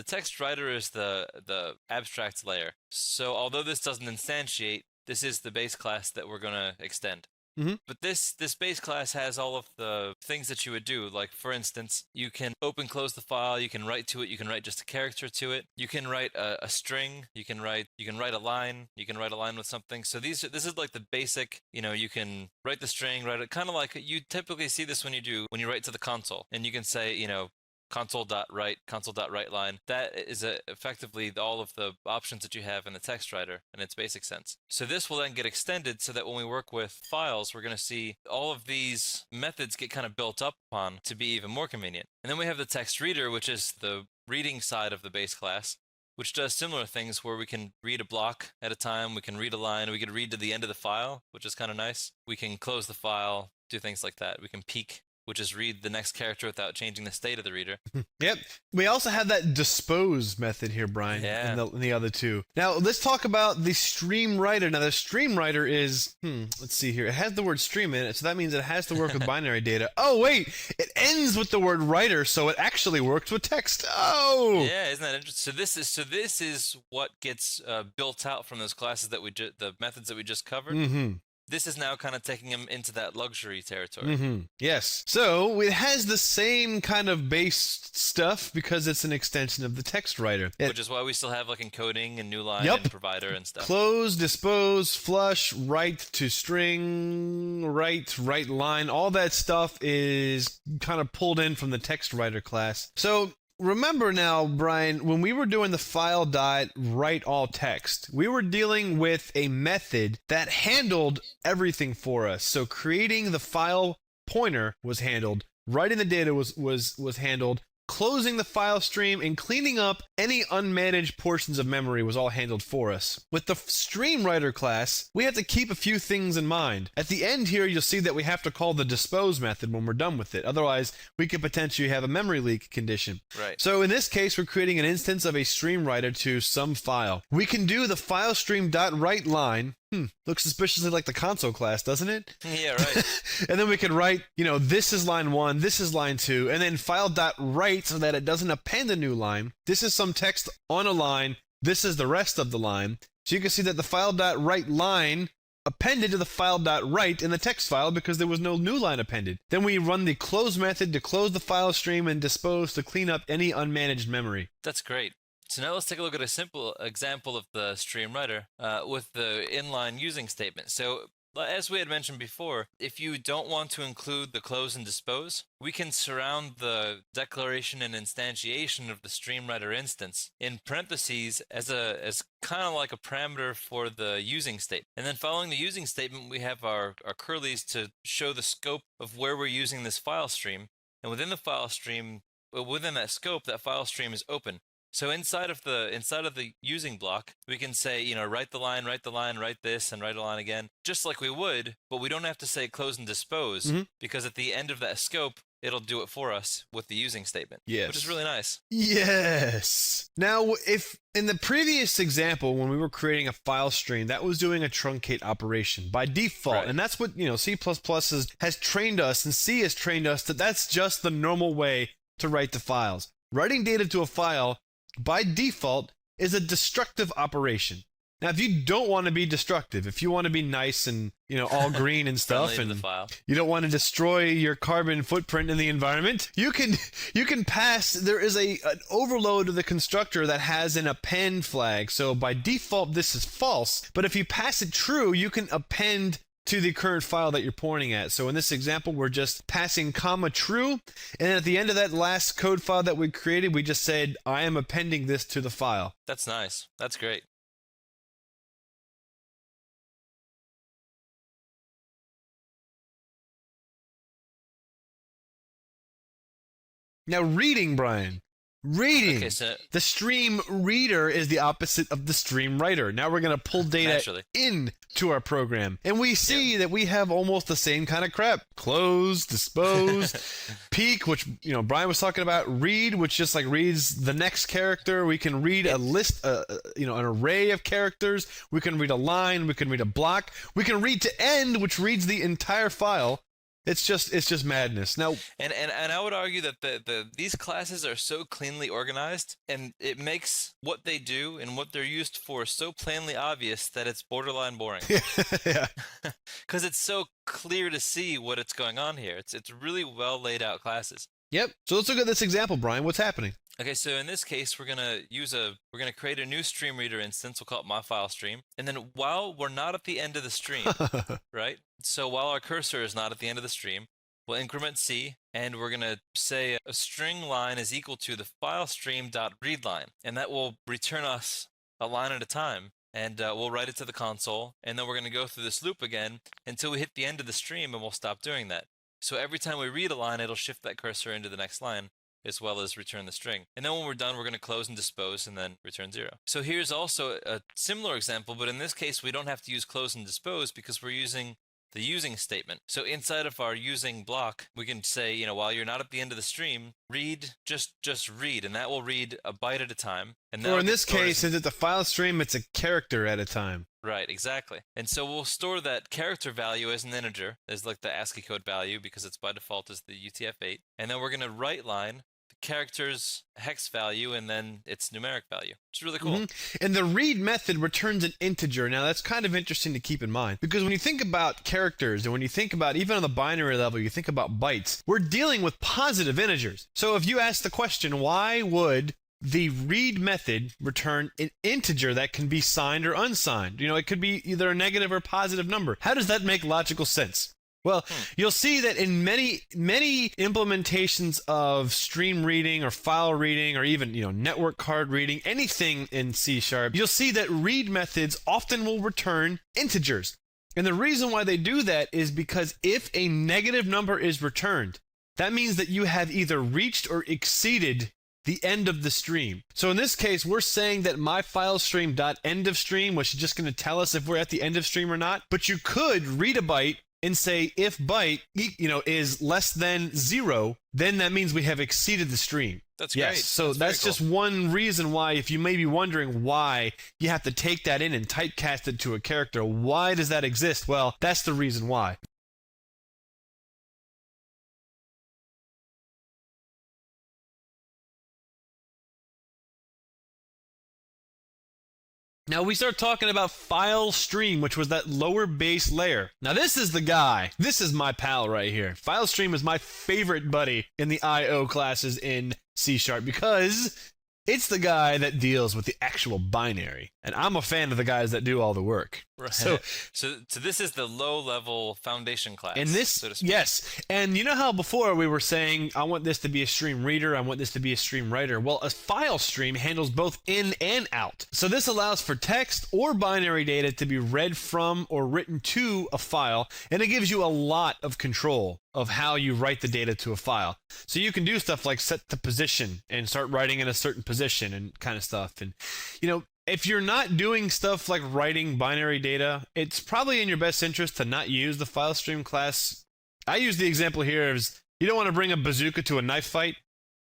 Speaker 2: text writer is the abstract layer. So although this doesn't instantiate, this is the base class that we're going to extend. But this base class has all of the things that you would do. Like, for instance, you can close the file, you can write to it, you can write just a character to it, you can write a string, you can write a line, you can write a line with something. So this is like the basic, you can write the string, write it kind of like you typically see this when you write to the console, and you can say, console.write, console.writeLine. That is effectively all of the options that you have in the text writer in its basic sense. So this will then get extended so that when we work with files, we're going to see all of these methods get kind of built up upon to be even more convenient. And then we have the text reader, which is the reading side of the base class, which does similar things where we can read a block at a time, we can read a line, we can read to the end of the file, which is kind of nice. We can close the file, do things like that. We can peek, which is read the next character without changing the state of the reader.
Speaker 1: Yep. We also have that dispose method here, Brian,
Speaker 2: Yeah.
Speaker 1: in the other two. Now, let's talk about the stream writer. Now, the stream writer is, let's see here. It has the word stream in it, so that means it has to work with binary data. Oh, wait, it ends with the word writer, so it actually works with text. Oh!
Speaker 2: Yeah, isn't that interesting? So this is what gets built out from those classes that the methods that we just covered.
Speaker 1: Mm-hmm.
Speaker 2: This is now kind of taking them into that luxury territory.
Speaker 1: Yes. So it has the same kind of base stuff because it's an extension of the text writer.
Speaker 2: Which is why we still have like encoding and new line
Speaker 1: Yep.
Speaker 2: and provider and stuff.
Speaker 1: Close, dispose, flush, write to string, write line. All that stuff is kind of pulled in from the text writer class. So remember now, Brian, when we were doing the file.write all text, we were dealing with a method that handled everything for us. So creating the file pointer was handled, writing the data was handled, closing the file stream, and cleaning up any unmanaged portions of memory was all handled for us. With the stream writer class, we have to keep a few things in mind. At the end here, you'll see that we have to call the dispose method when we're done with it. Otherwise, we could potentially have a memory leak condition.
Speaker 2: Right.
Speaker 1: So in this case, we're creating an instance of a stream writer to some file. We can do the file stream.write line. Looks suspiciously like the console class, doesn't it?
Speaker 2: Yeah, right.
Speaker 1: And then we could write, this is line 1, this is line 2, and then file.write so that it doesn't append a new line. This is some text on a line, this is the rest of the line. So you can see that the file.write line appended to the file.write in the text file because there was no new line appended. Then we run the close method to close the file stream and dispose to clean up any unmanaged memory.
Speaker 2: That's great. So now let's take a look at a simple example of the stream writer with the inline using statement. So as we had mentioned before, if you don't want to include the close and dispose, we can surround the declaration and instantiation of the stream writer instance in parentheses as kind of like a parameter for the using statement. And then following the using statement, we have our curlies to show the scope of where we're using this file stream. And within the file stream, within that scope, that file stream is open. So inside of the using block, we can say, write the line, write this, and write a line again, just like we would, but we don't have to say close and dispose, because at the end of that scope, it'll do it for us with the using statement.
Speaker 1: Yes.
Speaker 2: Which is really nice.
Speaker 1: Yes. Now, if in the previous example, when we were creating a file stream, that was doing a truncate operation by default.
Speaker 2: Right.
Speaker 1: And that's what, C++ has trained us, and C has trained us that that's just the normal way to write the files. Writing data to a file by default is a destructive operation. Now, if you don't want to be destructive, if you want to be nice and, all green and stuff,
Speaker 2: Friendly to
Speaker 1: and
Speaker 2: the file.
Speaker 1: you don't want to destroy your carbon footprint in the environment, you can pass, there is an overload of the constructor that has an append flag. So by default, this is false. But if you pass it true, you can append to the current file that you're pointing at. So in this example, we're just passing comma true, and then at the end of that last code file that we created, we just said, I am appending this to the file.
Speaker 2: That's nice. That's great.
Speaker 1: Now reading, Brian. Reading.
Speaker 2: Okay, so
Speaker 1: The stream reader is the opposite of the stream writer. Now we're going to pull data
Speaker 2: Naturally.
Speaker 1: into our program. And we see that we have almost the same kind of crap. Close, dispose, peek, which, Brian was talking about. Read, which just like reads the next character. We can read a list, an array of characters. We can read a line. We can read a block. We can read to end, which reads the entire file. It's just madness. Now,
Speaker 2: and I would argue that these classes are so cleanly organized, and it makes what they do and what they're used for so plainly obvious that it's borderline boring.
Speaker 1: yeah.
Speaker 2: Because it's so clear to see what it's going on here. It's really well laid out classes.
Speaker 1: Yep. So let's look at this example, Brian. What's happening?
Speaker 2: Okay, so in this case, we're gonna create a new stream reader instance. We'll call it myFileStream. And then while we're not at the end of the stream, right? So while our cursor is not at the end of the stream, we'll increment C, and we're going to say a string line is equal to the file stream.readline, and that will return us a line at a time. And we'll write it to the console, and then we're going to go through this loop again until we hit the end of the stream, and we'll stop doing that. So every time we read a line, it'll shift that cursor into the next line, as well as return the string. And then when we're done, we're going to close and dispose, and then return 0. So here's also a similar example, but in this case, we don't have to use close and dispose because we're using the using statement. So inside of our using block, we can say, you know, while you're not at the end of the stream, read, just read, and that will read a byte at a time. And
Speaker 1: or in this case, since it's a file stream, it's a character at a time.
Speaker 2: Right, exactly. And so we'll store that character value as an integer, as like the ASCII code value, because it's by default as the UTF-8. And then we're going to write line character's hex value and then its numeric value. It's really cool.
Speaker 1: And the read method returns an integer. Now that's kind of interesting to keep in mind because when you think about characters and when you think about even on the binary level, you think about bytes, we're dealing with positive integers. So if you ask the question, why would the read method return an integer that can be signed or unsigned? You know, it could be either a negative or positive number. How does that make logical sense? Well, you'll see that in many implementations of stream reading or file reading or even, you know, network card reading, anything in C#, you'll see that read methods often will return integers. And the reason why they do that is because if a negative number is returned, that means that you have either reached or exceeded the end of the stream. So in this case, we're saying that my file stream.end of stream, which is just going to tell us if we're at the end of stream or not. But you could read a byte and say if byte, you know, is less than 0, then that means we have exceeded the stream.
Speaker 2: That's
Speaker 1: yes,
Speaker 2: great.
Speaker 1: So that's just one reason why, if you may be wondering why you have to take that in and typecast it to a character, why does that exist? Well, that's the reason why. Now we start talking about file stream, which was that lower base layer. Now this is the guy. This is my pal right here. File stream is my favorite buddy in the I/O classes in C# because it's the guy that deals with the actual binary. And I'm a fan of the guys that do all the work.
Speaker 2: Right.
Speaker 1: So
Speaker 2: this is the low-level foundation class.
Speaker 1: And this,
Speaker 2: so to speak.
Speaker 1: yes. And you know how before we were saying, I want this to be a stream reader, I want this to be a stream writer. Well, a file stream handles both in and out. So this allows for text or binary data to be read from or written to a file, and it gives you a lot of control of how you write the data to a file. So you can do stuff like set the position and start writing in a certain position and kind of stuff. And, you know, if you're not doing stuff like writing binary data, it's probably in your best interest to not use the file stream class. I use the example here as you don't want to bring a bazooka to a knife fight.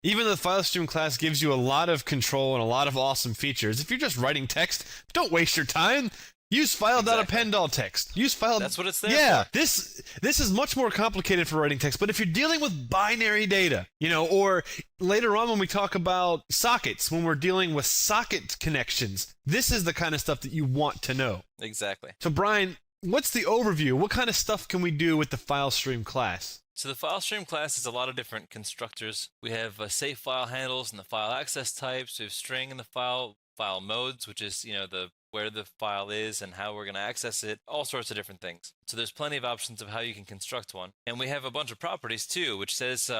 Speaker 1: Even though the file stream class gives you a lot of control and a lot of awesome features, if you're just writing text, don't waste your time. Use file.append all text. Use file.
Speaker 2: That's what it's there for.
Speaker 1: This is much more complicated for writing text. But if you're dealing with binary data, you know, or later on when we talk about sockets, when we're dealing with socket connections, this is the kind of stuff that you want to know.
Speaker 2: Exactly.
Speaker 1: So Brian, what's the overview? What kind of stuff can we do with the file stream class?
Speaker 2: So the file stream class is a lot of different constructors. We have safe file handles and the file access types. We have string in the file modes, which is, you know, where the file is and how we're going to access it, all sorts of different things. So there's plenty of options of how you can construct one. And we have a bunch of properties too, which says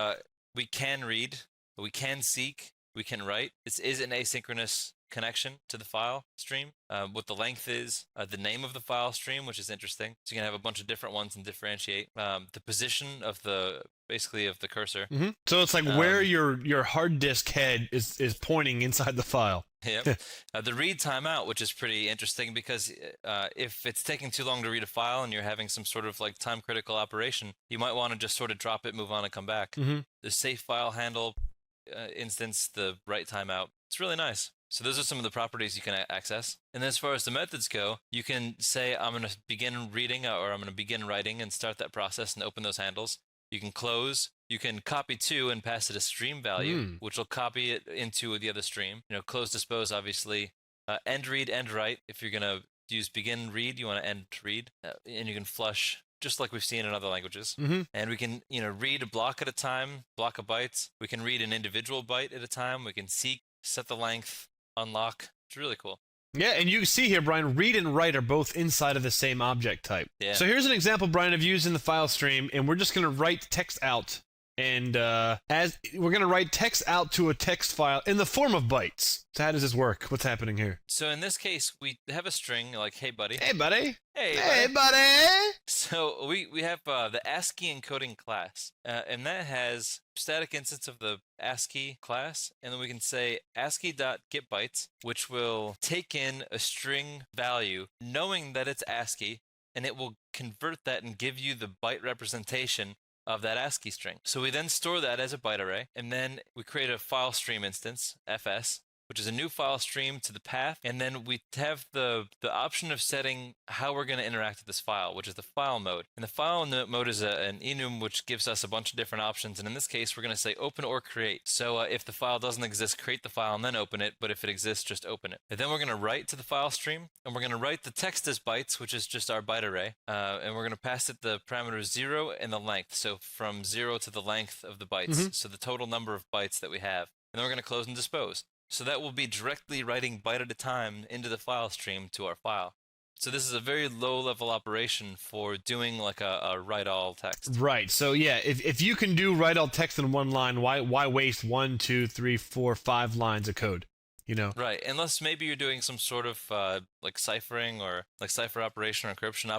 Speaker 2: we can read, we can seek, we can write. This is an asynchronous connection to the file stream. What the length is, the name of the file stream, which is interesting. So you can have a bunch of different ones and differentiate. The position of the cursor.
Speaker 1: Mm-hmm. So it's like where your hard disk head is pointing inside the file.
Speaker 2: Yep. The read timeout, which is pretty interesting because if it's taking too long to read a file and you're having some sort of like time critical operation, you might want to just sort of drop it, move on, and come back.
Speaker 1: Mm-hmm.
Speaker 2: The safe file handle instance, the write timeout. It's really nice. So those are some of the properties you can access. And then as far as the methods go, you can say, I'm going to begin reading or I'm going to begin writing and start that process and open those handles. You can close. You can copy to and pass it a stream value, which will copy it into the other stream. You know, close, dispose, obviously. End read, end write. If you're going to use begin read, you want to end read. And you can flush, just like we've seen in other languages.
Speaker 1: Mm-hmm.
Speaker 2: And we can, you know, read a block at a time, block of bytes. We can read an individual byte at a time. We can seek, set the length, unlock. It's really cool.
Speaker 1: Yeah, and you see here, Brian, read and write are both inside of the same object type.
Speaker 2: Yeah.
Speaker 1: So here's an example, Brian, of using the file stream, and we're just going to write text out. And as we're going to write text out to a text file in the form of bytes. So how does this work? What's happening here?
Speaker 2: So in this case, we have a string like, hey, buddy.
Speaker 1: Hey, buddy.
Speaker 2: Hey,
Speaker 1: Hey,
Speaker 2: buddy.
Speaker 1: buddy.
Speaker 2: So we have the ASCII encoding class, and that has static instance of the ASCII class, and then we can say ASCII.getBytes, which will take in a string value, knowing that it's ASCII, and it will convert that and give you the byte representation of that ASCII string. So we then store that as a byte array, and then we create a file stream instance, FS, which is a new file stream to the path, and then we have the option of setting how we're going to interact with this file, which is the file mode. And the file mode is an enum, which gives us a bunch of different options, and in this case, we're going to say open or create. So if the file doesn't exist, create the file and then open it, but if it exists, just open it. And then we're going to write to the file stream, and we're going to write the text as bytes, which is just our byte array, and we're going to pass it the parameters 0 and the length, so from 0 to the length of the bytes, so the total number of bytes that we have. And then we're going to close and dispose. So that will be directly writing byte at a time into the file stream to our file. So this is a very low-level operation for doing like a write-all text.
Speaker 1: Right. So yeah, if you can do write all text in one line, why waste 1, 2, 3, 4, 5 lines of code? You know.
Speaker 2: Right, unless maybe you're doing some sort of like ciphering or like cipher operation or encryption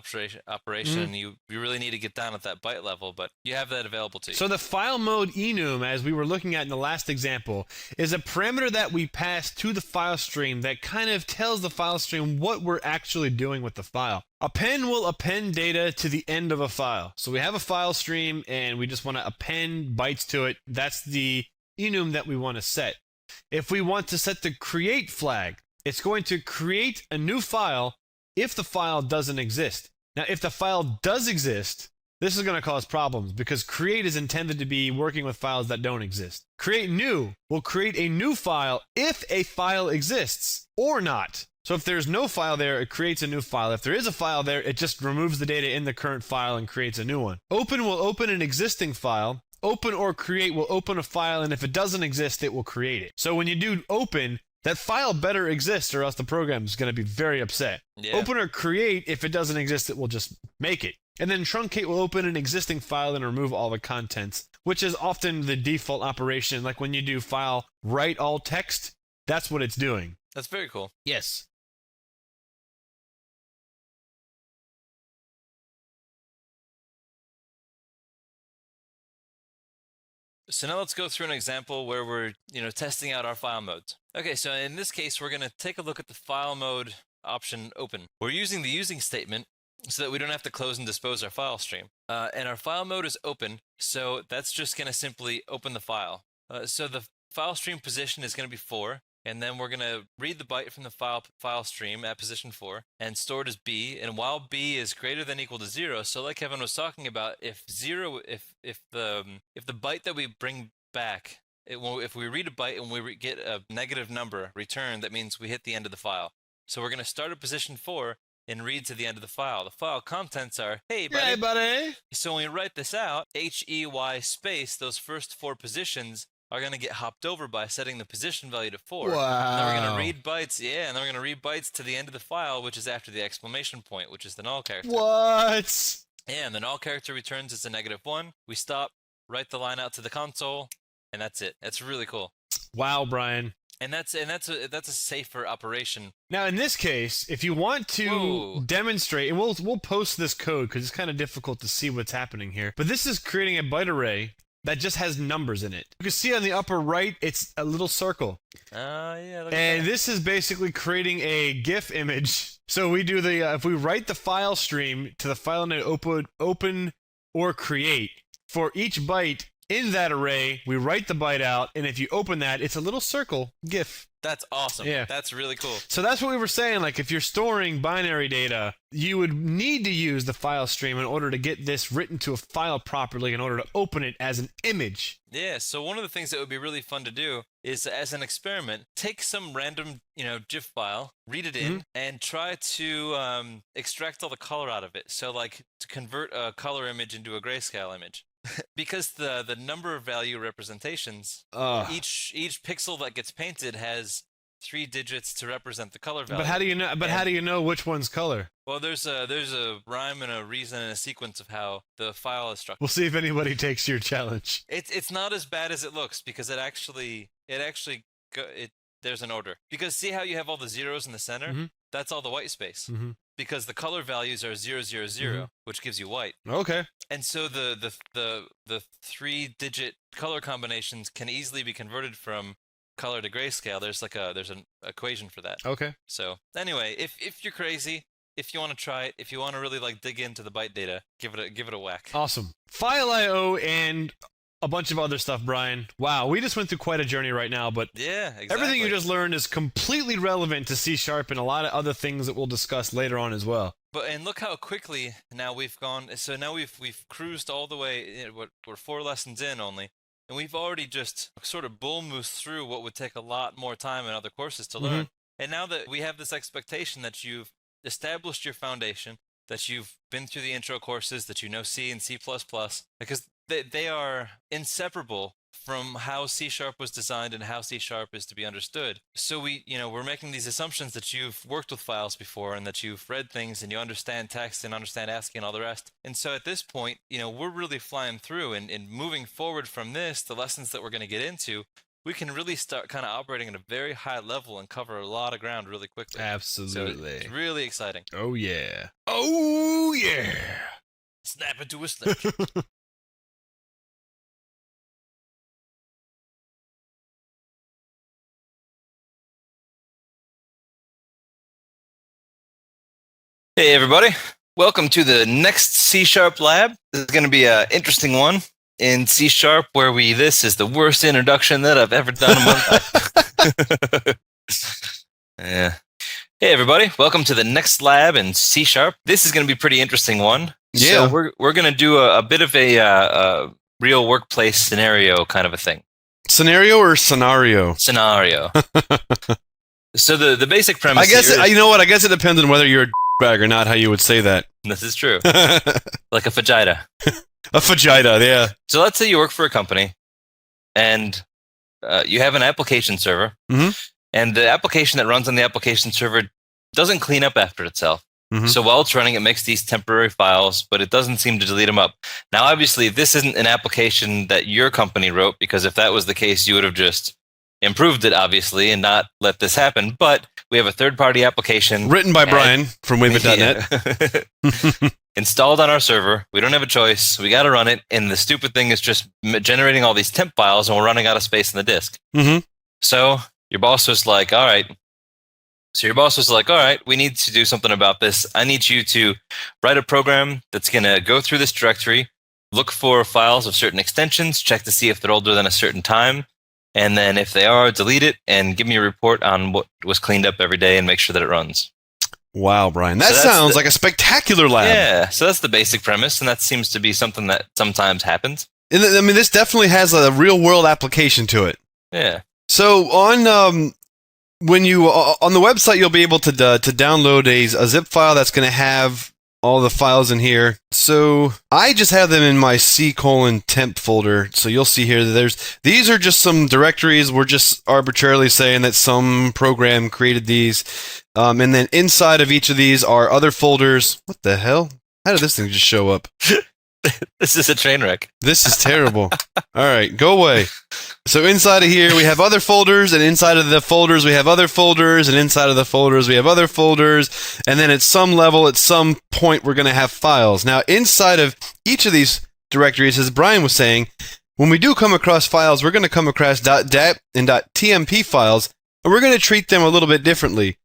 Speaker 2: operation, and you really need to get down at that byte level, but you have that available to you.
Speaker 1: So the file mode enum, as we were looking at in the last example, is a parameter that we pass to the file stream that kind of tells the file stream what we're actually doing with the file. Append will append data to the end of a file. So we have a file stream and we just want to append bytes to it. That's the enum that we want to set. If we want to set the create flag, it's going to create a new file if the file doesn't exist. Now, if the file does exist, this is going to cause problems because create is intended to be working with files that don't exist. Create new will create a new file if a file exists or not. So if there's no file there, it creates a new file. If there is a file there, it just removes the data in the current file and creates a new one. Open will open an existing file. Open or create will open a file, and if it doesn't exist, it will create it. So when you do open, that file better exist or else the program is going to be very upset.
Speaker 2: Yeah.
Speaker 1: Open or create, if it doesn't exist, it will just make it. And then truncate will open an existing file and remove all the contents, which is often the default operation. Like when you do file write all text, that's what it's doing.
Speaker 2: That's very cool.
Speaker 1: Yes.
Speaker 2: So now let's go through an example where we're, testing out our file modes. Okay, so in this case, we're going to take a look at the file mode option open. We're using the using statement so that we don't have to close and dispose our file stream. And our file mode is open, so that's just going to simply open the file. So the file stream position is going to be 4, and then we're going to read the byte from the file stream at position 4 and store it as B. And while B is greater than or equal to 0, so like Kevin was talking about, if the byte that we bring back, if we read a byte and we get a negative number returned, that means we hit the end of the file. So we're going to start at position 4 and read to the end of the file. The file contents are, hey, buddy.
Speaker 1: Hey, buddy.
Speaker 2: So when we write this out, HEY space, those first 4 positions are going to get hopped over by setting the position value to 4.
Speaker 1: Wow.
Speaker 2: And then we're going to read bytes, and then we're going to read bytes to the end of the file, which is after the exclamation point, which is the null character.
Speaker 1: What?
Speaker 2: Yeah, and the null character returns as a -1. We stop, write the line out to the console, and that's it. That's really cool.
Speaker 1: Wow, Brian.
Speaker 2: And that's a safer operation.
Speaker 1: Now, in this case, if you want to demonstrate, and we'll post this code because it's kind of difficult to see what's happening here, but this is creating a byte array that just has numbers in it. You can see on the upper right, it's a little circle.
Speaker 2: Yeah. Look at
Speaker 1: And
Speaker 2: that.
Speaker 1: this is basically creating a GIF image. So we do the, if we write the file stream to the file name open or create, for each byte in that array, we write the byte out, and if you open that, it's a little circle GIF.
Speaker 2: That's awesome.
Speaker 1: Yeah.
Speaker 2: That's really cool.
Speaker 1: So that's what we were saying, like if you're storing binary data, you would need to use the file stream in order to get this written to a file properly in order to open it as an image.
Speaker 2: Yeah, so one of the things that would be really fun to do is, as an experiment, take some random, GIF file, read it in, and try to extract all the color out of it. So, like, to convert a color image into a grayscale image. Because the number value representations, each pixel that gets painted has 3 digits to represent the color value.
Speaker 1: But how do you know? But how do you know which one's color?
Speaker 2: Well, there's a rhyme and a reason and a sequence of how the file is structured.
Speaker 1: We'll see if anybody takes your challenge.
Speaker 2: It's not as bad as it looks because there's an order. Because see how you have all the zeros in the center?
Speaker 1: Mm-hmm.
Speaker 2: That's all the white space.
Speaker 1: Mm-hmm.
Speaker 2: Because the color values are 000, which gives you white.
Speaker 1: Okay.
Speaker 2: And so the 3-digit color combinations can easily be converted from color to grayscale. There's an equation for that.
Speaker 1: Okay.
Speaker 2: So anyway, if you're crazy, if you want to try it, if you want to really like dig into the byte data, give it a whack.
Speaker 1: Awesome. File I/O and a bunch of other stuff, Brian. Wow, we just went through quite a journey right now, but
Speaker 2: yeah, exactly.
Speaker 1: Everything you just learned is completely relevant to C# and a lot of other things that we'll discuss later on as well.
Speaker 2: And look how quickly now we've gone. So now we've cruised all the way. We're 4 lessons in only, and we've already just sort of bull moosed through what would take a lot more time in other courses to learn. And now that we have this expectation that you've established your foundation, that you've been through the intro courses, that you know C and C++, because they are inseparable from how C# was designed and how C# is to be understood. So we're making these assumptions that you've worked with files before and that you've read things and you understand text and understand ASCII and all the rest. And so at this point, we're really flying through and moving forward from this, the lessons that we're going to get into, we can really start kind of operating at a very high level and cover a lot of ground really quickly.
Speaker 1: Absolutely.
Speaker 2: So it's really exciting.
Speaker 1: Oh, yeah. Oh, yeah.
Speaker 2: Snap into a snitch. Hey everybody, welcome to the next C# lab. This is going to be an interesting one in C# where this is the worst introduction that I've ever done in my life. Yeah. Hey everybody, welcome to the next lab in C#. This is going to be a pretty interesting one.
Speaker 1: Yeah.
Speaker 2: So we're going to do a bit of a real workplace scenario kind of a thing.
Speaker 1: Scenario or scenario?
Speaker 2: Scenario. So the basic premise
Speaker 1: I guess,
Speaker 2: here is,
Speaker 1: you know what, I guess it depends on whether you're a bag or not, how you would say that.
Speaker 2: this is true.
Speaker 1: A
Speaker 2: Like a vagina.
Speaker 1: vagina, yeah.
Speaker 2: So let's say you work for a company and you have an application server, and the application that runs on the application server doesn't clean up after itself. So while it's running, it makes these temporary files, but it doesn't seem to delete them up. Now, obviously, this isn't an application that your company wrote, because if that was the case, you would have just improved it, obviously, and not let this happen. But we have a third-party application.
Speaker 1: Written by Brian from winbit.net.
Speaker 2: Yeah. Installed on our server. We don't have a choice. We got to run it. And the stupid thing is just generating all these temp files, and we're running out of space in the disk. So your boss was like, all right. We need to do something about this. I need you to write a program that's going to go through this directory, look for files of certain extensions, check to see if they're older than a certain time, and then if they are, delete it and give me a report on what was cleaned up every day and make sure that it runs.
Speaker 1: Wow, Brian. That sounds like a spectacular lab.
Speaker 2: Yeah, so that's the basic premise, and that seems to be something that sometimes happens.
Speaker 1: I mean, this definitely has a real-world application to it.
Speaker 2: Yeah.
Speaker 1: So on when you on the website, you'll be able to download a zip file that's going to have all the files in here. So I just have them in my C:temp folder. So you'll see here that these are just some directories. We're just arbitrarily saying that some program created these. And then inside of each of these are other folders. What the hell? How did this thing just show up?
Speaker 2: This is a train wreck.
Speaker 1: This is terrible. All right, go away. So inside of here, we have other folders, and inside of the folders, we have other folders, and inside of the folders, we have other folders, and then at some level, at some point, we're going to have files. Now, inside of each of these directories, as Brian was saying, when we do come across files, we're going to come across .dat and .tmp files, and we're going to treat them a little bit differently.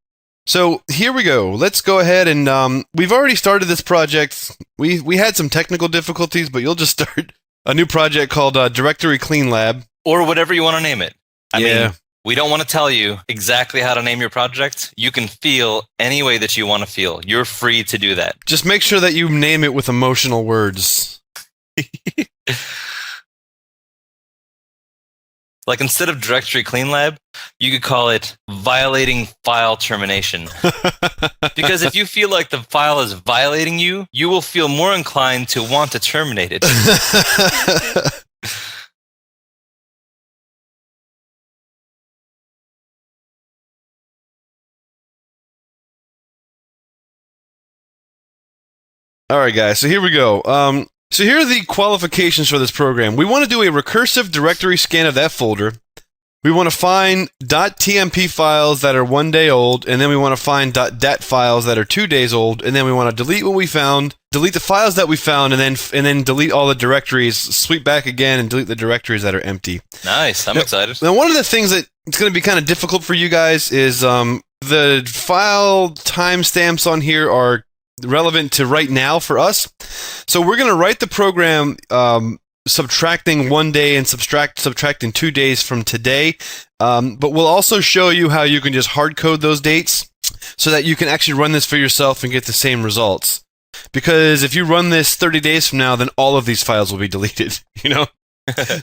Speaker 1: So here we go. Let's go ahead and we've already started this project. We had some technical difficulties, but you'll just start a new project called Directory Clean Lab.
Speaker 2: Or whatever you want to name it. I
Speaker 1: Yeah.
Speaker 2: mean, we don't want to tell you exactly how to name your project. You can feel any way that you want to feel. You're free to do that.
Speaker 1: Just make sure that you name it with emotional words.
Speaker 2: Like instead of Directory Clean Lab, you could call it Violating File Termination. Because if you feel like the file is violating you, you will feel more inclined to want to terminate it.
Speaker 1: All right, guys. So here we go. So here are the qualifications for this program. We want to do a recursive directory scan of that folder. We want to find .tmp files that are 1 day old, and then we want to find .dat files that are 2 days old, and then we want to delete what we found, delete the files that we found, and then delete all the directories, sweep back again, and delete the directories that are empty.
Speaker 2: Nice. I'm excited.
Speaker 1: Now, one of the things that it's going to be kind of difficult for you guys is the file timestamps on here are relevant to right now for us. So we're going to write the program subtracting 1 day and subtracting 2 days from today. But we'll also show you how you can just hard code those dates so that you can actually run this for yourself and get the same results. Because if you run this 30 days from now, then all of these files will be deleted, you know?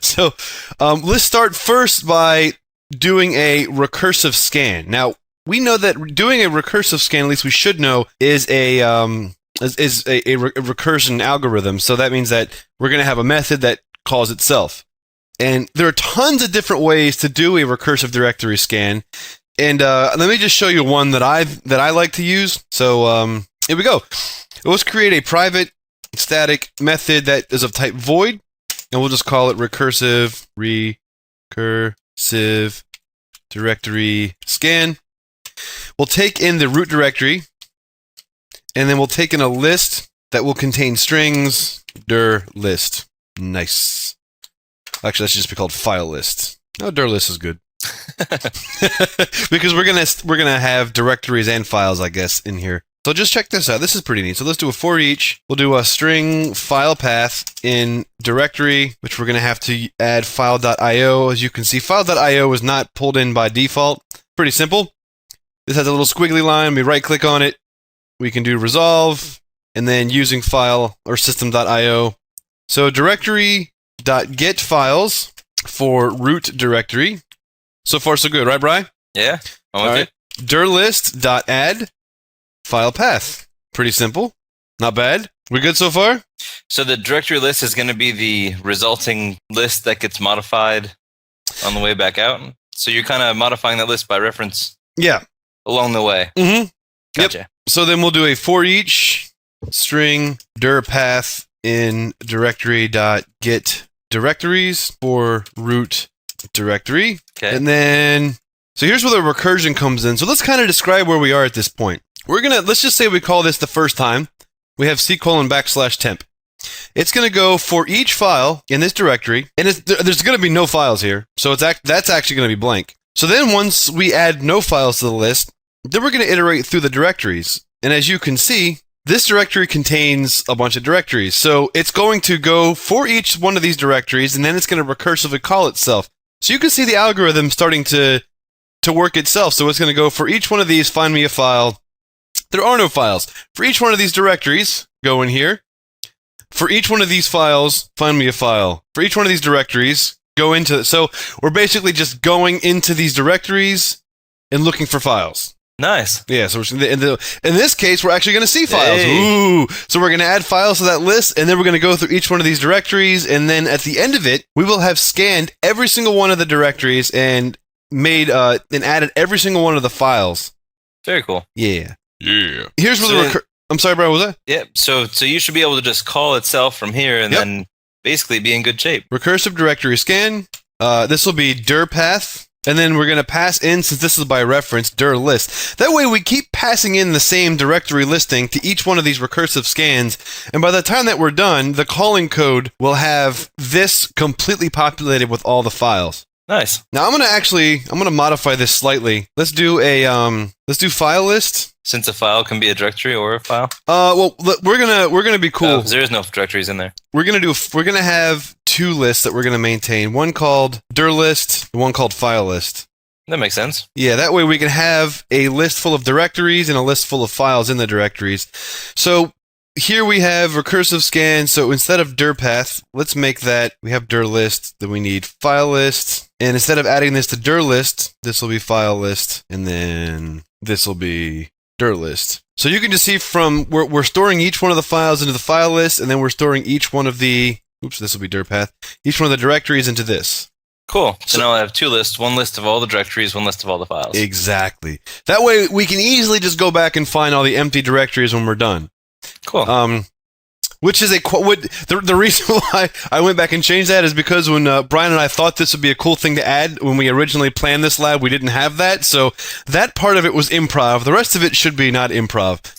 Speaker 1: So let's start first by doing a recursive scan. Now, we know that doing a recursive scan, at least we should know, is a recursion algorithm. So that means that we're going to have a method that calls itself. And there are tons of different ways to do a recursive directory scan. And let me just show you one that I like to use. So here we go. Let's create a private static method that is of type void, and we'll just call it recursive directory scan. We'll take in the root directory, and then we'll take in a list that will contain strings dir list. Nice. Actually, that should just be called file list. Oh, dir list is good. Because we're gonna have directories and files, I guess, in here. So just check this out. This is pretty neat. So let's do a for each. We'll do a string file path in directory, which we're gonna have to add file.io. As you can see, file.io is not pulled in by default. Pretty simple. This has a little squiggly line. We right-click on it. We can do resolve, and then using file or system.io. So directory.get files for root directory. So far, so good, right, Bri?
Speaker 2: Yeah. I'm with you.
Speaker 1: dirlist.add file path. Pretty simple. Not bad. We good so far?
Speaker 2: So the directory list is going to be the resulting list that gets modified on the way back out. So you're kind of modifying that list by reference.
Speaker 1: Yeah.
Speaker 2: Along the way.
Speaker 1: Mm-hmm.
Speaker 2: Gotcha.
Speaker 1: Yep. So then we'll do a for each string dir path in directory.get directories for root directory.
Speaker 2: Okay.
Speaker 1: And then, so here's where the recursion comes in. So let's kind of describe where we are at this point. Let's just say we call this the first time. We have c:\temp. It's going to go for each file in this directory, and there's going to be no files here. So that's actually going to be blank. So then once we add no files to the list, then we're going to iterate through the directories. And as you can see, this directory contains a bunch of directories. So it's going to go for each one of these directories, and then it's going to recursively call itself. So you can see the algorithm starting to work itself. So it's going to go for each one of these, find me a file. There are no files. For each one of these directories, go in here. For each one of these files, find me a file. For each one of these directories, go into it. So we're basically just going into these directories and looking for files.
Speaker 2: Nice.
Speaker 1: Yeah, so in this case, we're actually going to see files.
Speaker 2: Hey.
Speaker 1: Ooh. So we're going to add files to that list, and then we're going to go through each one of these directories, and then at the end of it, we will have scanned every single one of the directories and added every single one of the files.
Speaker 2: Very cool.
Speaker 1: Yeah.
Speaker 5: Yeah.
Speaker 1: Here's where I'm sorry, bro, what was that?
Speaker 2: Yeah, so you should be able to just call itself from here and then basically be in good shape.
Speaker 1: Recursive directory scan. This will be dir path. And then we're going to pass in, since this is by reference, dir list. That way we keep passing in the same directory listing to each one of these recursive scans. And by the time that we're done, the calling code will have this completely populated with all the files.
Speaker 2: Nice.
Speaker 1: Now I'm going to modify this slightly. Let's do file list.
Speaker 2: Since a file can be a directory or a file.
Speaker 1: Well, we're gonna be cool.
Speaker 2: Oh, there is no directories in there.
Speaker 1: We're gonna have two lists that we're gonna maintain. One called dir list, and one called file list.
Speaker 2: That makes sense.
Speaker 1: Yeah, that way we can have a list full of directories and a list full of files in the directories. So here we have recursive scan. So instead of dir path, let's make that we have dir list. Then we need file list, and instead of adding this to dir list, this will be file list, and then this will be dir list. So you can just see from we're storing each one of the files into the file list, and then we're storing each one of the this will be dir path, each one of the directories into this.
Speaker 2: Cool. So now I have two lists, one list of all the directories, one list of all the files.
Speaker 1: Exactly. That way we can easily just go back and find all the empty directories when we're done.
Speaker 2: Cool.
Speaker 1: Which is the reason why I went back and changed that is because when Brian and I thought this would be a cool thing to add when we originally planned this lab, we didn't have that. So that part of it was improv. The rest of it should be not improv.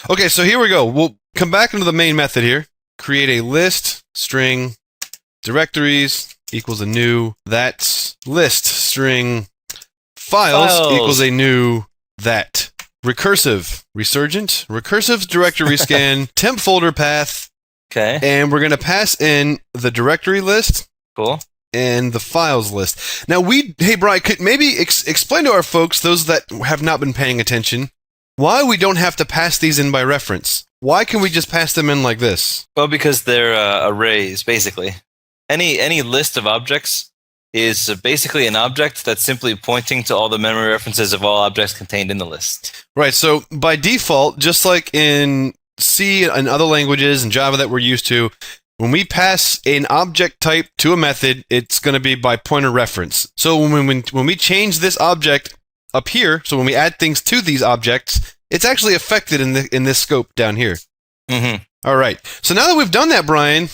Speaker 1: Okay, so here we go. We'll come back into the main method here. Create a list string directories equals a new that list string files equals a new that recursive resurgent recursive directory scan temp folder path.
Speaker 2: Okay.
Speaker 1: And we're going to pass in the directory list.
Speaker 2: Cool.
Speaker 1: And the files list. Now hey Brian, could maybe explain to our folks, those that have not been paying attention, why we don't have to pass these in by reference. Why can we just pass them in like this?
Speaker 2: Well, because they're arrays, basically. Any list of objects is basically an object that's simply pointing to all the memory references of all objects contained in the list.
Speaker 1: Right, so by default, just like in C and other languages and Java that we're used to, when we pass an object type to a method, it's going to be by pointer reference. So when we change this object up here, so when we add things to these objects, it's actually affected in this scope down here.
Speaker 2: Mm-hmm.
Speaker 1: All right. So now that we've done that, Brian,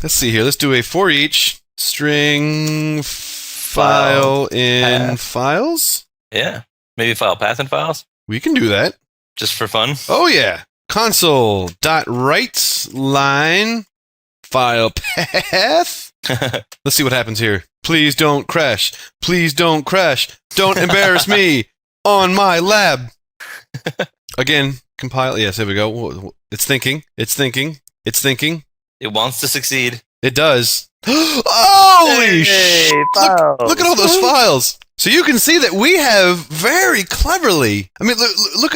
Speaker 1: let's see here. Let's do a for each string file in
Speaker 2: path.
Speaker 1: files.
Speaker 2: Yeah. Maybe file path in files?
Speaker 1: We can do that.
Speaker 2: Just for fun?
Speaker 1: Oh, yeah. Console.write line file path. Let's see what happens here. Please don't crash. Please don't crash. Don't embarrass me on my lab. Again, compile. Yes, here we go. It's thinking. It's thinking. It's thinking.
Speaker 2: It wants to succeed.
Speaker 1: It does. Holy shit! Look at all those files. So you can see that we have very cleverly. I mean, look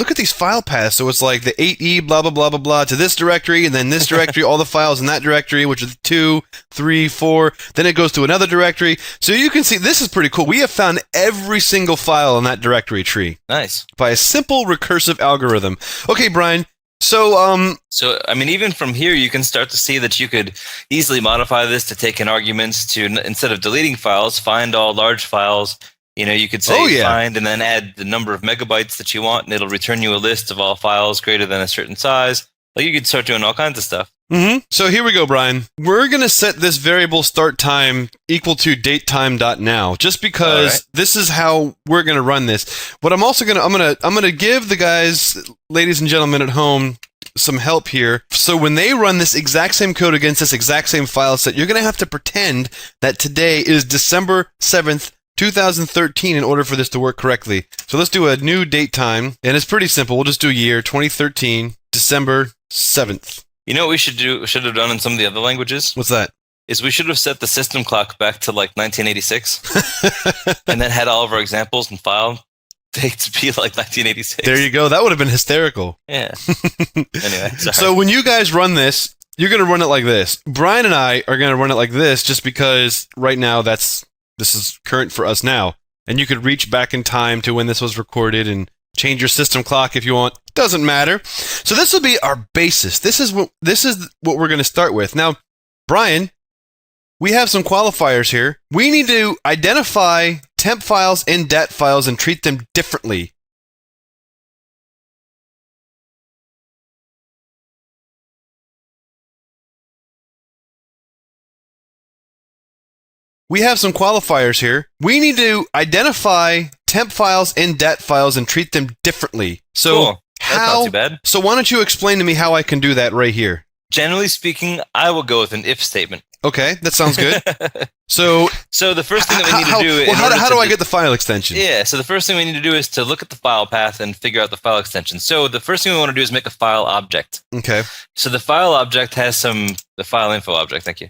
Speaker 1: at these file paths. So it's like the 8E blah blah blah blah blah to this directory, and then this directory, all the files in that directory, which is 2, 3, 4. Then it goes to another directory. So you can see this is pretty cool. We have found every single file in that directory tree.
Speaker 2: Nice.
Speaker 1: By a simple recursive algorithm. Okay, Brian. So
Speaker 2: I mean, even from here, you can start to see that you could easily modify this to take in arguments to, instead of deleting files, find all large files. You know, you could say find and then add the number of megabytes that you want, and it'll return you a list of all files greater than a certain size. Like, you could start doing all kinds of stuff.
Speaker 1: Mm-hmm. So here we go, Brian. We're going to set this variable start time equal to datetime.now, just because this is how we're going to run this. What I'm also going to, I'm going to give the guys, ladies and gentlemen at home, some help here. So when they run this exact same code against this exact same file set, you're going to have to pretend that today is December 7th, 2013 in order for this to work correctly. So let's do a new date time, and it's pretty simple. We'll just do year 2013, December 7th.
Speaker 2: You know what we should have done in some of the other languages?
Speaker 1: What's that?
Speaker 2: Is we should have set the system clock back to like 1986 and then had all of our examples and file dates be like 1986.
Speaker 1: There you go. That would have been hysterical.
Speaker 2: Yeah. Anyway, sorry.
Speaker 1: So when you guys run this, you're going to run it like this. Brian and I are going to run it like this just because right now this is current for us now. And you could reach back in time to when this was recorded and change your system clock if you want. Doesn't matter. So this will be our basis. This is what we're going to start with. Now, Brian, we have some qualifiers here. We need to identify temp files and dat files and treat them differently. We have some qualifiers here. We need to identify temp files and dat files and treat them differently. So
Speaker 2: cool. That's not too bad.
Speaker 1: So why don't you explain to me how I can do that right here?
Speaker 2: Generally speaking, I will go with an if statement.
Speaker 1: Okay, that sounds good. So
Speaker 2: the first thing that we need to do...
Speaker 1: how do I get the file extension?
Speaker 2: Yeah, so the first thing we need to do is to look at the file path and figure out the file extension. So the first thing we want to do is make a file object.
Speaker 1: Okay.
Speaker 2: So the file object has the file info object, thank you.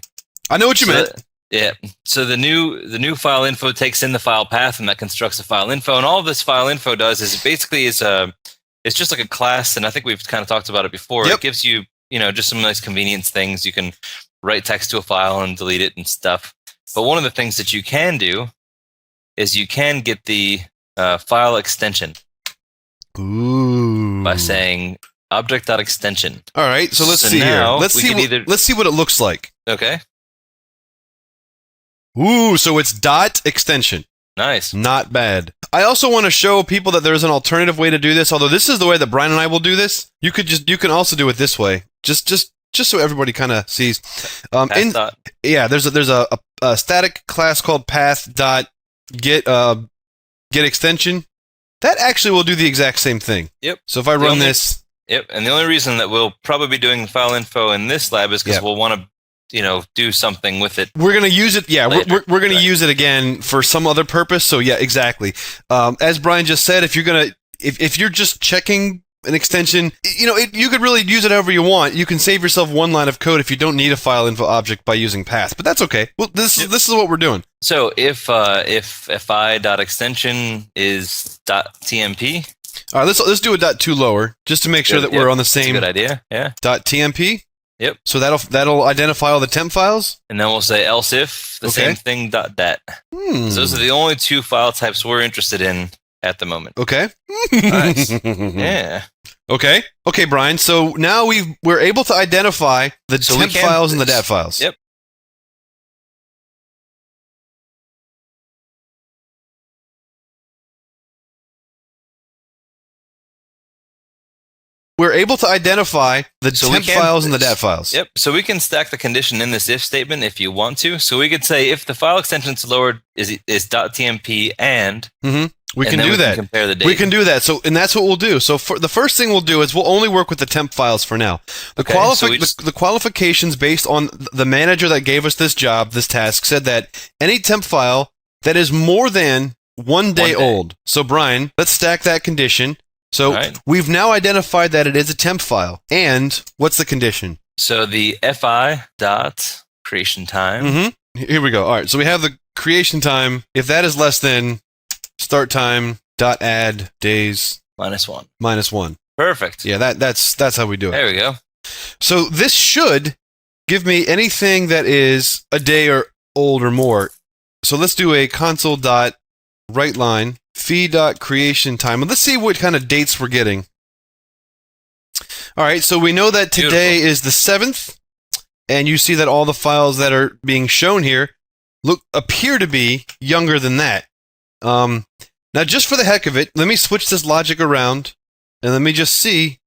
Speaker 1: I know what you meant.
Speaker 2: Yeah. So the new file info takes in the file path, and that constructs a file info. And all this file info does is it's just like a class, and I think we've kind of talked about it before.
Speaker 1: Yep.
Speaker 2: It gives you, just some nice convenience things. You can write text to a file and delete it and stuff. But one of the things that you can do is you can get the file extension.
Speaker 1: Ooh.
Speaker 2: By saying object.extension.
Speaker 1: All right. So let's see here. Let's see what it looks like.
Speaker 2: Okay.
Speaker 1: Ooh, so it's dot extension.
Speaker 2: Nice.
Speaker 1: Not bad. I also want to show people that there's an alternative way to do this. Although this is the way that Brian and I will do this. You can also do it this way. Just so everybody kind of sees. There's a static class called path dot get extension. That actually will do the exact same thing.
Speaker 2: Yep.
Speaker 1: So if I run this.
Speaker 2: Yep. And the only reason that we'll probably be doing file info in this lab is because we'll want to, do something with it.
Speaker 1: We're going to use it. Yeah, we're going to use it again for some other purpose. So yeah, exactly. As Brian just said, if you're just checking an extension, you could really use it however you want. You can save yourself one line of code if you don't need a file info object by using path, but that's okay. Well, this is what we're doing.
Speaker 2: So if fi.extension is .tmp.
Speaker 1: All right, let's do a .2 lower just to make sure that we're on the same.
Speaker 2: That's a good idea. Yeah.
Speaker 1: .tmp.
Speaker 2: Yep.
Speaker 1: So that'll identify all the temp files.
Speaker 2: And then we'll say else if the same thing .dat. So those are the only two file types we're interested in at the moment.
Speaker 1: Okay.
Speaker 2: Nice. Yeah.
Speaker 1: Okay, Brian. So now we're able to identify the temp files and the dat files.
Speaker 2: Yep.
Speaker 1: We're able to identify the temp files and the dat files.
Speaker 2: Yep. So we can stack the condition in this if statement if you want to. So we could say if the file extension to lower is .tmp and.
Speaker 1: We can do that.
Speaker 2: Compare the date.
Speaker 1: We can do that. So, and that's what we'll do. So, for the first thing we'll do is we'll only work with the temp files for now. The qualifications based on the manager that gave us this job, this task, said that any temp file that is more than 1 day old. So, Brian, let's stack that condition. So, we've now identified that it is a temp file. And what's the condition?
Speaker 2: So, the fi dot creation time.
Speaker 1: Here we go. All right. So, we have the creation time. If that is less than start time dot add days -1.
Speaker 2: Perfect.
Speaker 1: Yeah, that's how we do it.
Speaker 2: There we go.
Speaker 1: So this should give me anything that is a day or old or more. So let's do a console dot writeline fee dot creation time, and let's see what kind of dates we're getting. All right, so we know that today is the 7th, and you see that all the files that are being shown here appear to be younger than that. Now, just for the heck of it, let me switch this logic around, and let me just see.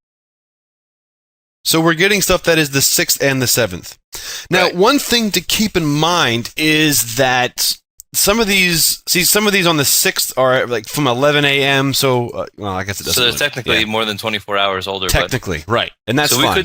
Speaker 1: So we're getting stuff that is the 6th and the 7th. Now, one thing to keep in mind is that some of these on the 6th are like from 11 a.m. So, well, I guess it doesn't.
Speaker 2: So they're technically more than 24 hours older.
Speaker 1: Technically, right, and that's
Speaker 2: so
Speaker 1: fine.
Speaker 2: we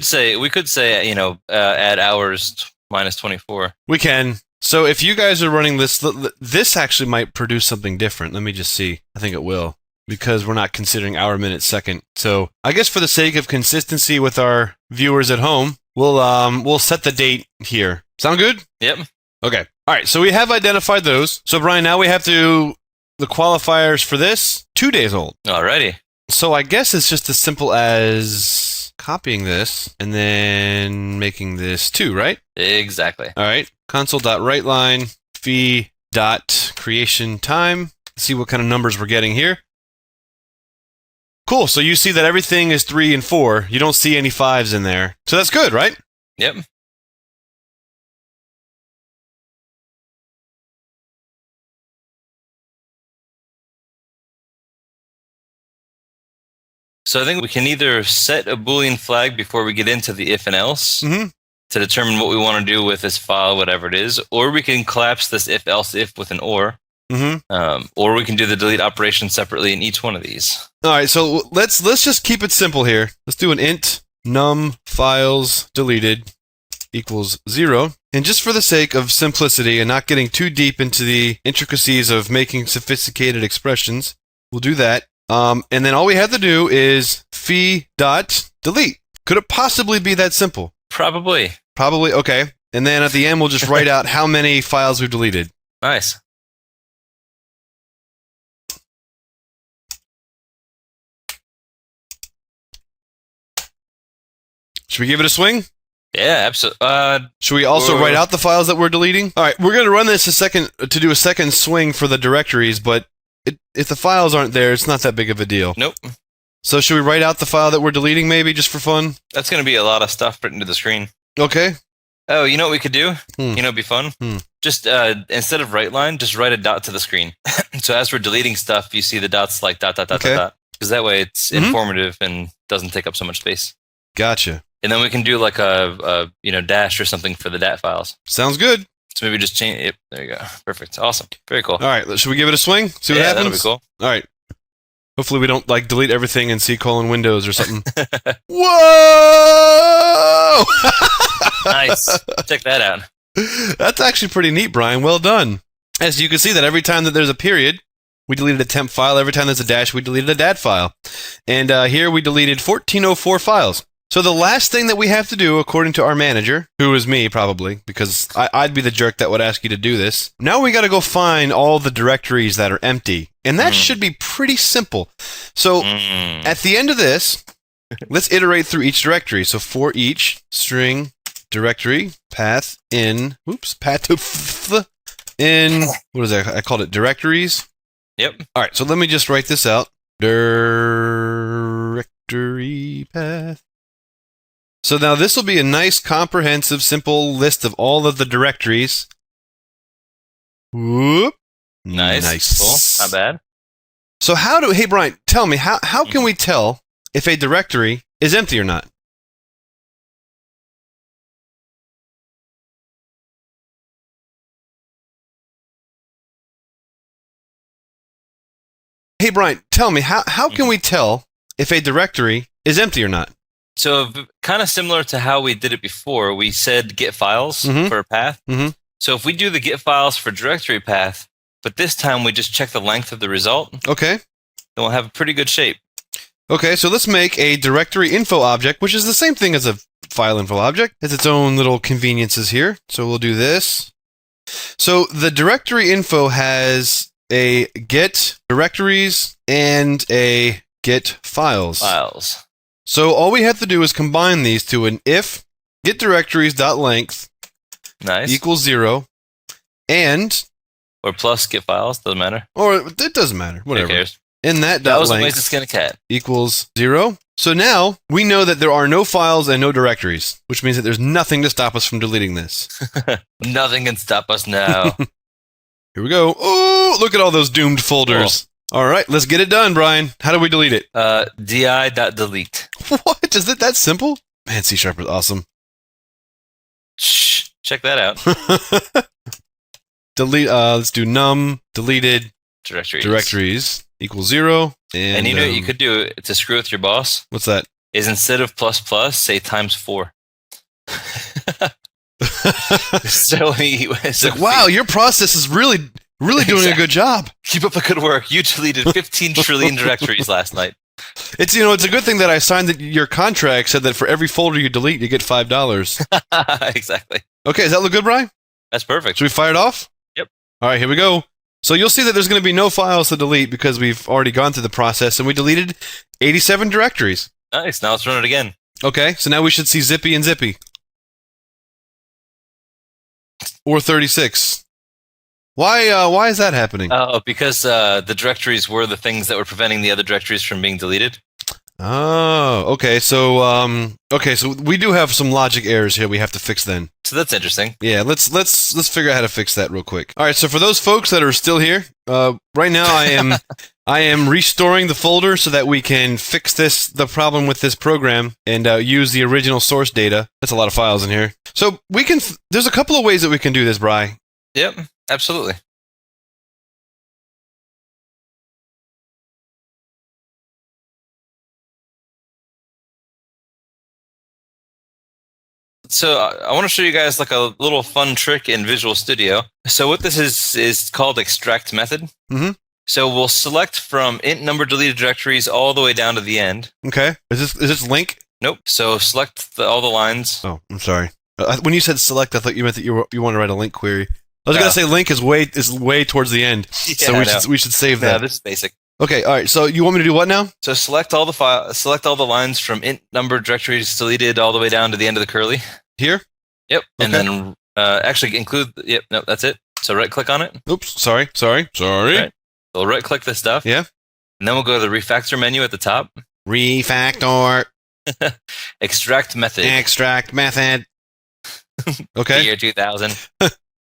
Speaker 2: could say add hours -24.
Speaker 1: We can. So if you guys are running this actually might produce something different. Let me just see. I think it will, because we're not considering hour, minute, second. So I guess for the sake of consistency with our viewers at home, we'll set the date here. Sound good?
Speaker 2: Yep.
Speaker 1: Okay. All right. So we have identified those. So Brian, now we have the qualifiers for this 2 days old.
Speaker 2: Alrighty.
Speaker 1: So I guess it's just as simple as copying this and then making this 2, right?
Speaker 2: Exactly.
Speaker 1: All right. Console.writeline fee.creation time. Let's see what kind of numbers we're getting here. Cool. So you see that everything is 3 and 4. You don't see any 5s in there. So that's good, right?
Speaker 2: Yep. So I think we can either set a Boolean flag before we get into the if and else to determine what we want to do with this file, whatever it is, or we can collapse this if else if with an or we can do the delete operation separately in each one of these.
Speaker 1: All right, so let's just keep it simple here. Let's do an int num files deleted equals 0. And just for the sake of simplicity and not getting too deep into the intricacies of making sophisticated expressions, we'll do that. And then all we have to do is fee.delete. Could it possibly be that simple?
Speaker 2: Probably.
Speaker 1: Probably, okay. And then at the end, we'll just write out how many files we've deleted.
Speaker 2: Nice.
Speaker 1: Should we give it a swing?
Speaker 2: Yeah, absolutely.
Speaker 1: Should we also write out the files that we're deleting? All right, we're going to run this to do a second swing for the directories, but if the files aren't there, it's not that big of a deal.
Speaker 2: Nope.
Speaker 1: So should we write out the file that we're deleting maybe just for fun?
Speaker 2: That's going to be a lot of stuff written to the screen.
Speaker 1: Okay.
Speaker 2: Oh, you know what we could do? You know, it'd be fun. just instead of write line, just write a dot to the screen. So as we're deleting stuff, you see the dots like dot, dot, dot, dot, dot. Because that way it's informative and doesn't take up so much space.
Speaker 1: Gotcha.
Speaker 2: And then we can do like a dash or something for the DAT files.
Speaker 1: Sounds good.
Speaker 2: So maybe just change it. There you go. Perfect. Awesome. Very cool.
Speaker 1: All right, should we give it a swing? See what happens?
Speaker 2: That'll be cool.
Speaker 1: All right. Hopefully we don't like delete everything in C:\Windows or something. Whoa!
Speaker 2: Nice. Check that out.
Speaker 1: That's actually pretty neat, Brian. Well done. As you can see that every time that there's a period, we deleted a temp file. Every time there's a dash, we deleted a DAT file. And here we deleted 1404 files. So the last thing that we have to do, according to our manager, who is me probably, because I'd be the jerk that would ask you to do this. Now we got to go find all the directories that are empty. And that should be pretty simple. So at the end of this, let's iterate through each directory. So for each string directory, path in, path to in, what is that? I called it directories.
Speaker 2: Yep.
Speaker 1: All right, so let me just write this out. Directory path. So now this will be a nice, comprehensive, simple list of all of the directories. Whoop.
Speaker 2: Nice. Cool. Not bad.
Speaker 1: So hey Brian, tell me, how can we tell if a directory is empty or not? Hey Brian, tell me, how can we tell if a directory is empty or not?
Speaker 2: So kind of similar to how we did it before, we said get files for a path. So if we do the get files for directory path, but this time we just check the length of the result,
Speaker 1: okay,
Speaker 2: then we'll have a pretty good shape.
Speaker 1: Okay, so let's make a directory info object, which is the same thing as a file info object. It has its own little conveniences here. So we'll do this. So the directory info has a get directories and a get files. So all we have to do is combine these to an if get directories.length equals 0 and
Speaker 2: or plus get files, doesn't matter.
Speaker 1: Or it doesn't matter, whatever.
Speaker 2: Who cares?
Speaker 1: And that
Speaker 2: ways to skin a cat
Speaker 1: equals 0. So now we know that there are no files and no directories, which means that there's nothing to stop us from deleting this.
Speaker 2: Nothing can stop us now.
Speaker 1: Here we go. Oh, look at all those doomed folders. Cool. All right, let's get it done, Brian. How do we delete it?
Speaker 2: di.delete.
Speaker 1: What? Is it that simple? Man, C# is awesome.
Speaker 2: Shh, check that out.
Speaker 1: Delete. Let's do num deleted
Speaker 2: directories
Speaker 1: equals 0.
Speaker 2: And you know what you could do to screw with your boss?
Speaker 1: What's that?
Speaker 2: Is instead of plus plus, say times 4.
Speaker 1: It's like, wow, your process is really doing a good job.
Speaker 2: Keep up the good work. You deleted 15 trillion directories last night.
Speaker 1: It's a good thing that I signed your contract said that for every folder you delete, you get $5.
Speaker 2: Exactly.
Speaker 1: Okay, does that look good, Brian?
Speaker 2: That's perfect.
Speaker 1: Should we fire it off?
Speaker 2: Yep.
Speaker 1: All right, here we go. So you'll see that there's going to be no files to delete because we've already gone through the process and we deleted 87 directories.
Speaker 2: Nice. Now let's run it again.
Speaker 1: Okay, so now we should see Zippy and Zippy. Or 36. Why is that happening?
Speaker 2: Oh, because the directories were the things that were preventing the other directories from being deleted.
Speaker 1: Oh, okay. So we do have some logic errors here we have to fix then.
Speaker 2: So that's interesting.
Speaker 1: Yeah, let's figure out how to fix that real quick. All right, so for those folks that are still here, right now I am restoring the folder so that we can fix the problem with this program and use the original source data. That's a lot of files in here. So there's a couple of ways that we can do this, Bri.
Speaker 2: Yep, absolutely. So I want to show you guys like a little fun trick in Visual Studio. So what this is called extract method.
Speaker 1: Mm-hmm.
Speaker 2: So we'll select from int number deleted directories all the way down to the end.
Speaker 1: Okay. Is this LINQ?
Speaker 2: Nope. So select all the lines.
Speaker 1: Oh, I'm sorry. When you said select, I thought you meant that you want to write a LINQ query. I was gonna say LINQ is way towards the end. Yeah, so we should save that.
Speaker 2: Yeah, this is basic.
Speaker 1: Okay, all right. So you want me to do what now?
Speaker 2: So select all the lines from int number directories deleted all the way down to the end of the curly.
Speaker 1: Here?
Speaker 2: Yep.
Speaker 1: Okay.
Speaker 2: And then actually include. Yep. No, that's it. So right click on it.
Speaker 1: Oops. Sorry.
Speaker 2: Right. So we'll right click this stuff.
Speaker 1: Yeah.
Speaker 2: And then we'll go to the refactor menu at the top.
Speaker 1: Refactor.
Speaker 2: Extract method.
Speaker 1: Extract method. Okay.
Speaker 2: Year 2000.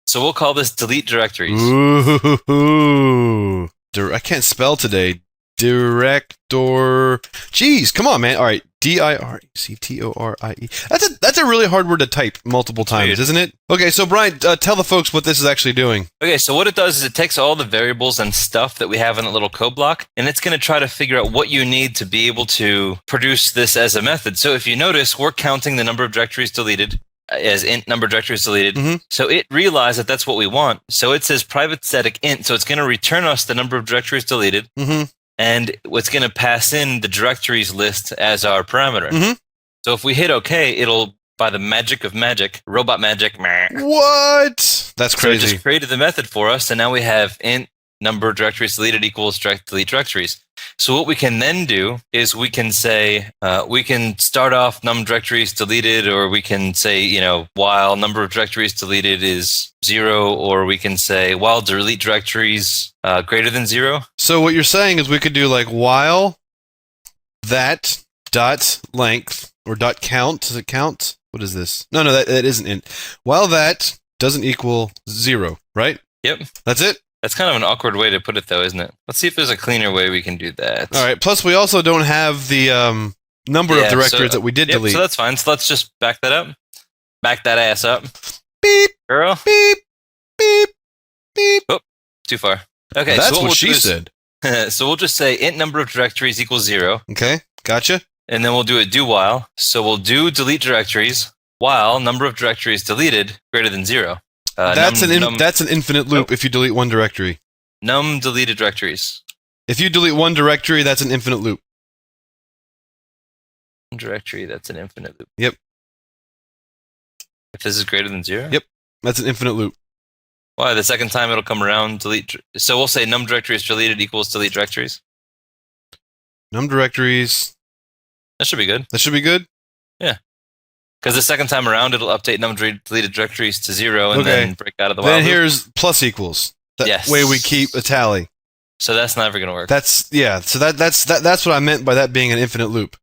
Speaker 2: So we'll call this delete directories.
Speaker 1: Ooh. I can't spell today. Director. Jeez, come on, man. All right. Directorie. That's a really hard word to type multiple times,
Speaker 2: Weird.
Speaker 1: isn't it? Okay, so Brian, tell the folks what this is actually doing.
Speaker 2: Okay, so what it does is it takes all the variables and stuff that we have in a little code block, and it's going to try to figure out what you need to be able to produce this as a method. So if you notice, we're counting the number of directories deleted as int number of directories deleted.
Speaker 1: Mhm.
Speaker 2: So it realized that that's what we want. So it says private static int. So it's going to return us the number of directories deleted.
Speaker 1: Mm-hmm.
Speaker 2: And it's going to pass in the directories list as our parameter.
Speaker 1: Mhm.
Speaker 2: So if we hit OK, it'll, by the magic of magic, robot magic,
Speaker 1: What? That's
Speaker 2: so it
Speaker 1: crazy.
Speaker 2: just created the method for us, and now we have int number of directories deleted equals delete directories. So what we can then do is we can say, we can start off num directories deleted, or we can say, while number of directories deleted is 0, or we can say while delete directories greater than 0.
Speaker 1: So what you're saying is we could do like while that dot length or dot count. Does it count? What is this? No, that isn't int. While that doesn't equal 0, right?
Speaker 2: Yep.
Speaker 1: That's it?
Speaker 2: That's kind of an awkward way to put it, though, isn't it? Let's see if there's a cleaner way we can do that.
Speaker 1: All right. Plus, we also don't have the number of directories that we did delete.
Speaker 2: So that's fine. So let's just back that up. Back that ass up.
Speaker 1: Beep,
Speaker 2: Girl.
Speaker 1: beep, beep, beep.
Speaker 2: Oh, too far. Okay,
Speaker 1: That's
Speaker 2: so
Speaker 1: what
Speaker 2: we'll
Speaker 1: she
Speaker 2: do is-
Speaker 1: said.
Speaker 2: So we'll just say int number of directories equals 0,
Speaker 1: Okay, gotcha.
Speaker 2: and then we'll do a do while. So we'll do delete directories while number of directories deleted greater than 0.
Speaker 1: That's an infinite loop if you delete one directory.
Speaker 2: Num deleted directories.
Speaker 1: If you delete one directory, that's an infinite loop.
Speaker 2: Directory, that's an infinite loop.
Speaker 1: Yep.
Speaker 2: If this is greater than 0?
Speaker 1: Yep. That's an infinite loop.
Speaker 2: Why? The second time it'll come around, delete. So we'll say num directories deleted equals delete directories.
Speaker 1: Num directories.
Speaker 2: That should be good.
Speaker 1: That should be good.
Speaker 2: Because the second time around, it'll update num deleted directories to 0 and
Speaker 1: Okay.
Speaker 2: then break out of the while
Speaker 1: Then
Speaker 2: loop.
Speaker 1: here's plus equals. That
Speaker 2: Yes.
Speaker 1: way we keep a tally.
Speaker 2: So that's never going to work.
Speaker 1: That's yeah. So that's what I meant by that being an infinite loop.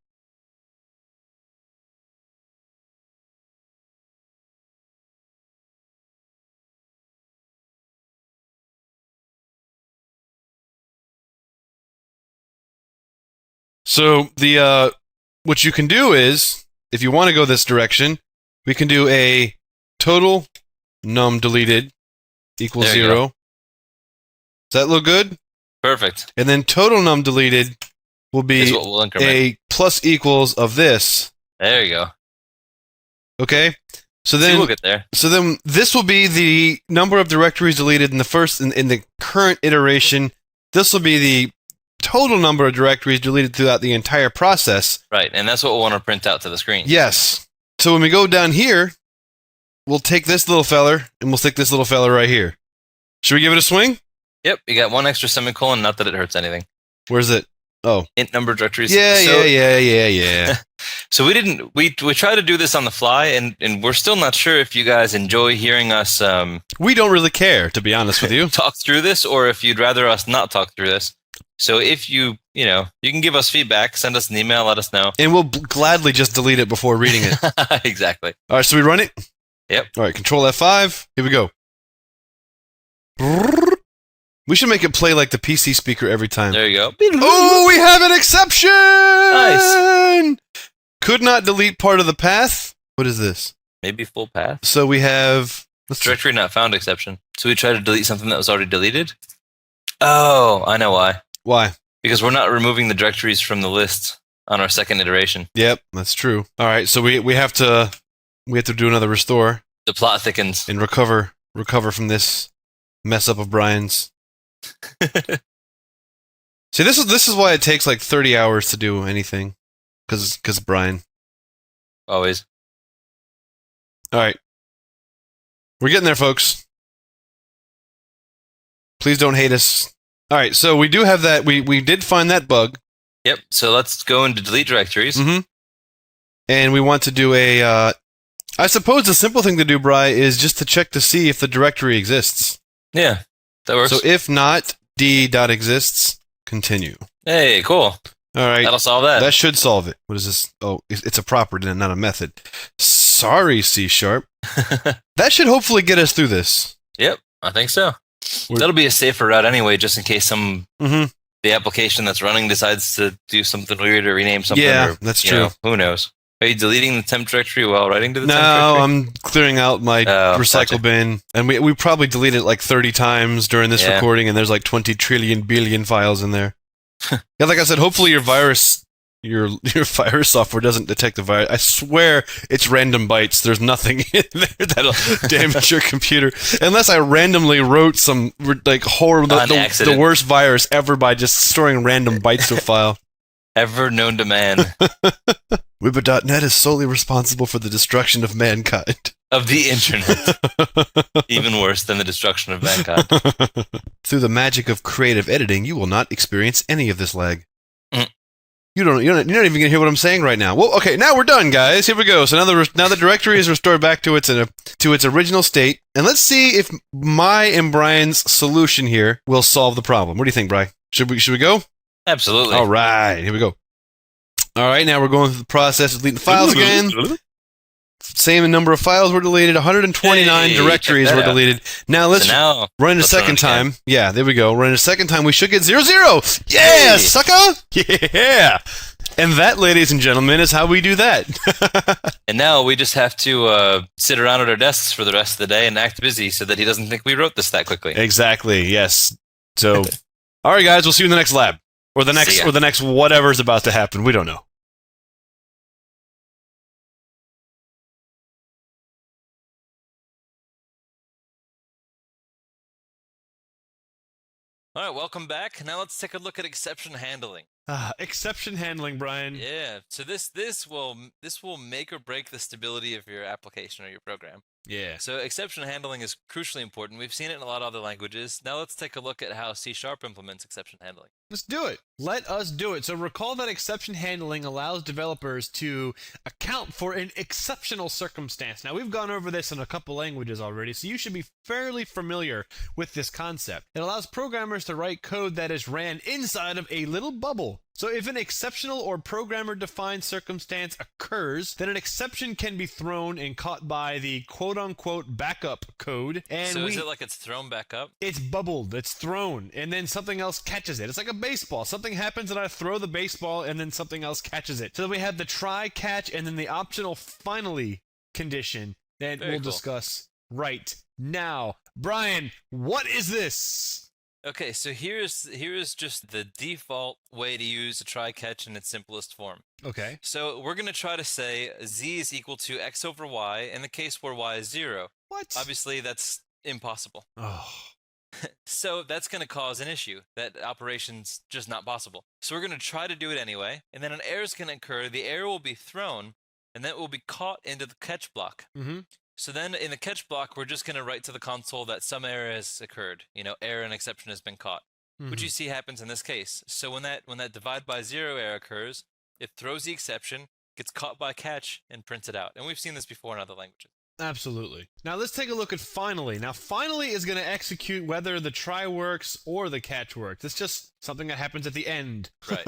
Speaker 1: So the what you can do is, if you want to go this direction, we can do a total num deleted equals
Speaker 2: There you
Speaker 1: 0. Does that look good?
Speaker 2: Perfect.
Speaker 1: And then total num deleted will
Speaker 2: Is
Speaker 1: be
Speaker 2: what we'll increment.
Speaker 1: a plus equals of this.
Speaker 2: There you go.
Speaker 1: Okay? So
Speaker 2: See,
Speaker 1: then
Speaker 2: we'll get there.
Speaker 1: this will be the number of directories deleted in the current iteration. This will be the total number of directories deleted throughout the entire process.
Speaker 2: Right, and that's what we'll want to print out to the screen.
Speaker 1: Yes. So when we go down here, we'll take this little feller and we'll stick this little feller right here. Should we give it a swing?
Speaker 2: Yep, you got one extra semicolon, not that it hurts anything.
Speaker 1: Where's it? Oh.
Speaker 2: Int number of directories.
Speaker 1: Yeah.
Speaker 2: So we try to do this on the fly, and we're still not sure if you guys enjoy hearing us
Speaker 1: We don't really care, to be honest with you.
Speaker 2: talk through this, or if you'd rather us not talk through this. So if you can give us feedback, send us an email, let us know.
Speaker 1: And we'll gladly just delete it before reading it.
Speaker 2: Exactly.
Speaker 1: All right, so we run it?
Speaker 2: Yep.
Speaker 1: All right, Control F5. Here we go. We should make it play like the PC speaker every time.
Speaker 2: There you go.
Speaker 1: Oh, we have an exception!
Speaker 2: Nice.
Speaker 1: Could not delete part of the path. What is this?
Speaker 2: Maybe full path.
Speaker 1: So we have...
Speaker 2: Directory not found exception. So we try to delete something that was already deleted? Oh, I know why.
Speaker 1: Why?
Speaker 2: Because we're not removing the directories from the list on our second iteration.
Speaker 1: Yep, that's true. All right, so we have to do another restore
Speaker 2: The plot thickens.
Speaker 1: and recover from this mess up of Brian's. See, this is why it takes like 30 hours to do anything, because of Brian.
Speaker 2: Always.
Speaker 1: All right, we're getting there, folks. Please don't hate us. All right, so we do have that. We did find that bug.
Speaker 2: Yep. So let's go into delete directories.
Speaker 1: Mm-hmm. And we want to do a. I suppose the simple thing to do, Bri, is just to check to see if the directory exists.
Speaker 2: Yeah, that works.
Speaker 1: So if not, d.exists, continue.
Speaker 2: Hey, cool.
Speaker 1: All right.
Speaker 2: That'll solve that.
Speaker 1: That should solve it. What is this? Oh, it's a property, not a method. Sorry, C#. That should hopefully get us through this.
Speaker 2: Yep, I think so. That'll be a safer route anyway, just in case the application that's running decides to do something weird or rename something.
Speaker 1: Yeah,
Speaker 2: or,
Speaker 1: that's true.
Speaker 2: Who knows? Are you deleting the temp directory while writing to the temp
Speaker 1: No,
Speaker 2: directory?
Speaker 1: I'm clearing out my recycle
Speaker 2: gotcha.
Speaker 1: bin. And we probably deleted it like 30 times during this recording, and there's like 20 trillion billion files in there. Yeah, like I said, hopefully your virus software doesn't detect the virus. I swear it's random bytes. There's nothing in there that'll damage your computer. Unless I randomly wrote some like the worst virus ever by just storing random bytes to a file.
Speaker 2: Ever known to man.
Speaker 1: Wibber.net is solely responsible for the destruction of mankind.
Speaker 2: Of the internet. Even worse than the destruction of mankind.
Speaker 1: Through the magic of creative editing, you will not experience any of this lag. You're not even going to hear what I'm saying right now. Well, okay, now we're done, guys. Here we go. So now the directory is restored back to its original state. And let's see if my and Brian's solution here will solve the problem. What do you think, Brian? Should we go?
Speaker 2: Absolutely.
Speaker 1: All right, here we go. All right, now we're going through the process of deleting the files again. Same number of files were deleted. 129 directories were deleted. Now let's run it a second time. Yeah, there we go. Run it a second time. We should get 0, 0. Yeah, sucker! Yeah! And that, ladies and gentlemen, is how we do that.
Speaker 2: And now we just have to sit around at our desks for the rest of the day and act busy so that he doesn't think we wrote this that quickly.
Speaker 1: Exactly, yes. So, all right, guys, we'll see you in the next lab. Or the next whatever's about to happen. We don't know.
Speaker 2: All right, welcome back. Now let's take a look at exception handling.
Speaker 1: Exception handling, Brian.
Speaker 2: Yeah. So this will make or break the stability of your application or your program.
Speaker 1: Yeah.
Speaker 2: So exception handling is crucially important. We've seen it in a lot of other languages. Now let's take a look at how C# implements exception handling.
Speaker 1: Let's do it. Let us do it. So recall that exception handling allows developers to account for an exceptional circumstance. Now, we've gone over this in a couple languages already, so you should be fairly familiar with this concept. It allows programmers to write code that is ran inside of a little bubble. So if an exceptional or programmer-defined circumstance occurs, then an exception can be thrown and caught by the quote-unquote backup code. And
Speaker 2: so is it like it's thrown back up?
Speaker 1: It's bubbled, it's thrown, and then something else catches it. It's like a baseball. Something happens and I throw the baseball and then something else catches it. So then we have the try, catch, and then the optional finally condition that we'll discuss right now. Brian, what is this?
Speaker 2: Okay, so here's just the default way to use a try catch in its simplest form.
Speaker 1: Okay.
Speaker 2: So we're going to try to say z is equal to x over y in the case where y is 0.
Speaker 1: What?
Speaker 2: Obviously, that's impossible.
Speaker 1: Oh.
Speaker 2: So that's going to cause an issue. That operation's just not possible. So we're going to try to do it anyway, and then an error is going to occur. The error will be thrown, and that will be caught into the catch block.
Speaker 1: Mm-hmm.
Speaker 2: So then in the catch block, we're just going to write to the console that some error has occurred. Error and exception has been caught, which you see happens in this case. So when that divide by 0 error occurs, it throws the exception, gets caught by catch, and prints it out. And we've seen this before in other languages.
Speaker 1: Absolutely. Now let's take a look at finally. Now finally is going to execute whether the try works or the catch works. It's just something that happens at the end.
Speaker 2: Right.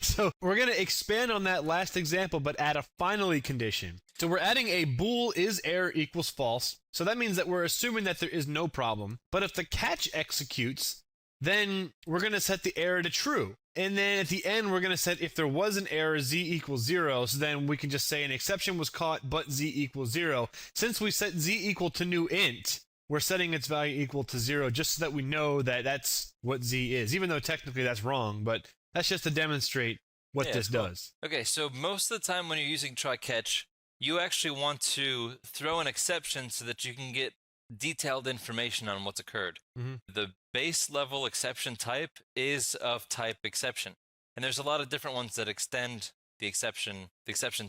Speaker 1: So we're going to expand on that last example, but add a finally condition. So we're adding a bool is error equals false. So that means that we're assuming that there is no problem. But if the catch executes, then we're going to set the error to true. And then at the end, we're going to set if there was an error, z equals 0. So then we can just say an exception was caught, but z equals 0. Since we set z equal to new int, we're setting its value equal to 0 just so that we know that that's what z is. Even though technically that's wrong, but that's just to demonstrate what this does.
Speaker 2: Okay, so most of the time when you're using try-catch, you actually want to throw an exception so that you can get detailed information on what's occurred.
Speaker 1: Mm-hmm.
Speaker 2: The base level exception type is of type exception. And there's a lot of different ones that extend the exception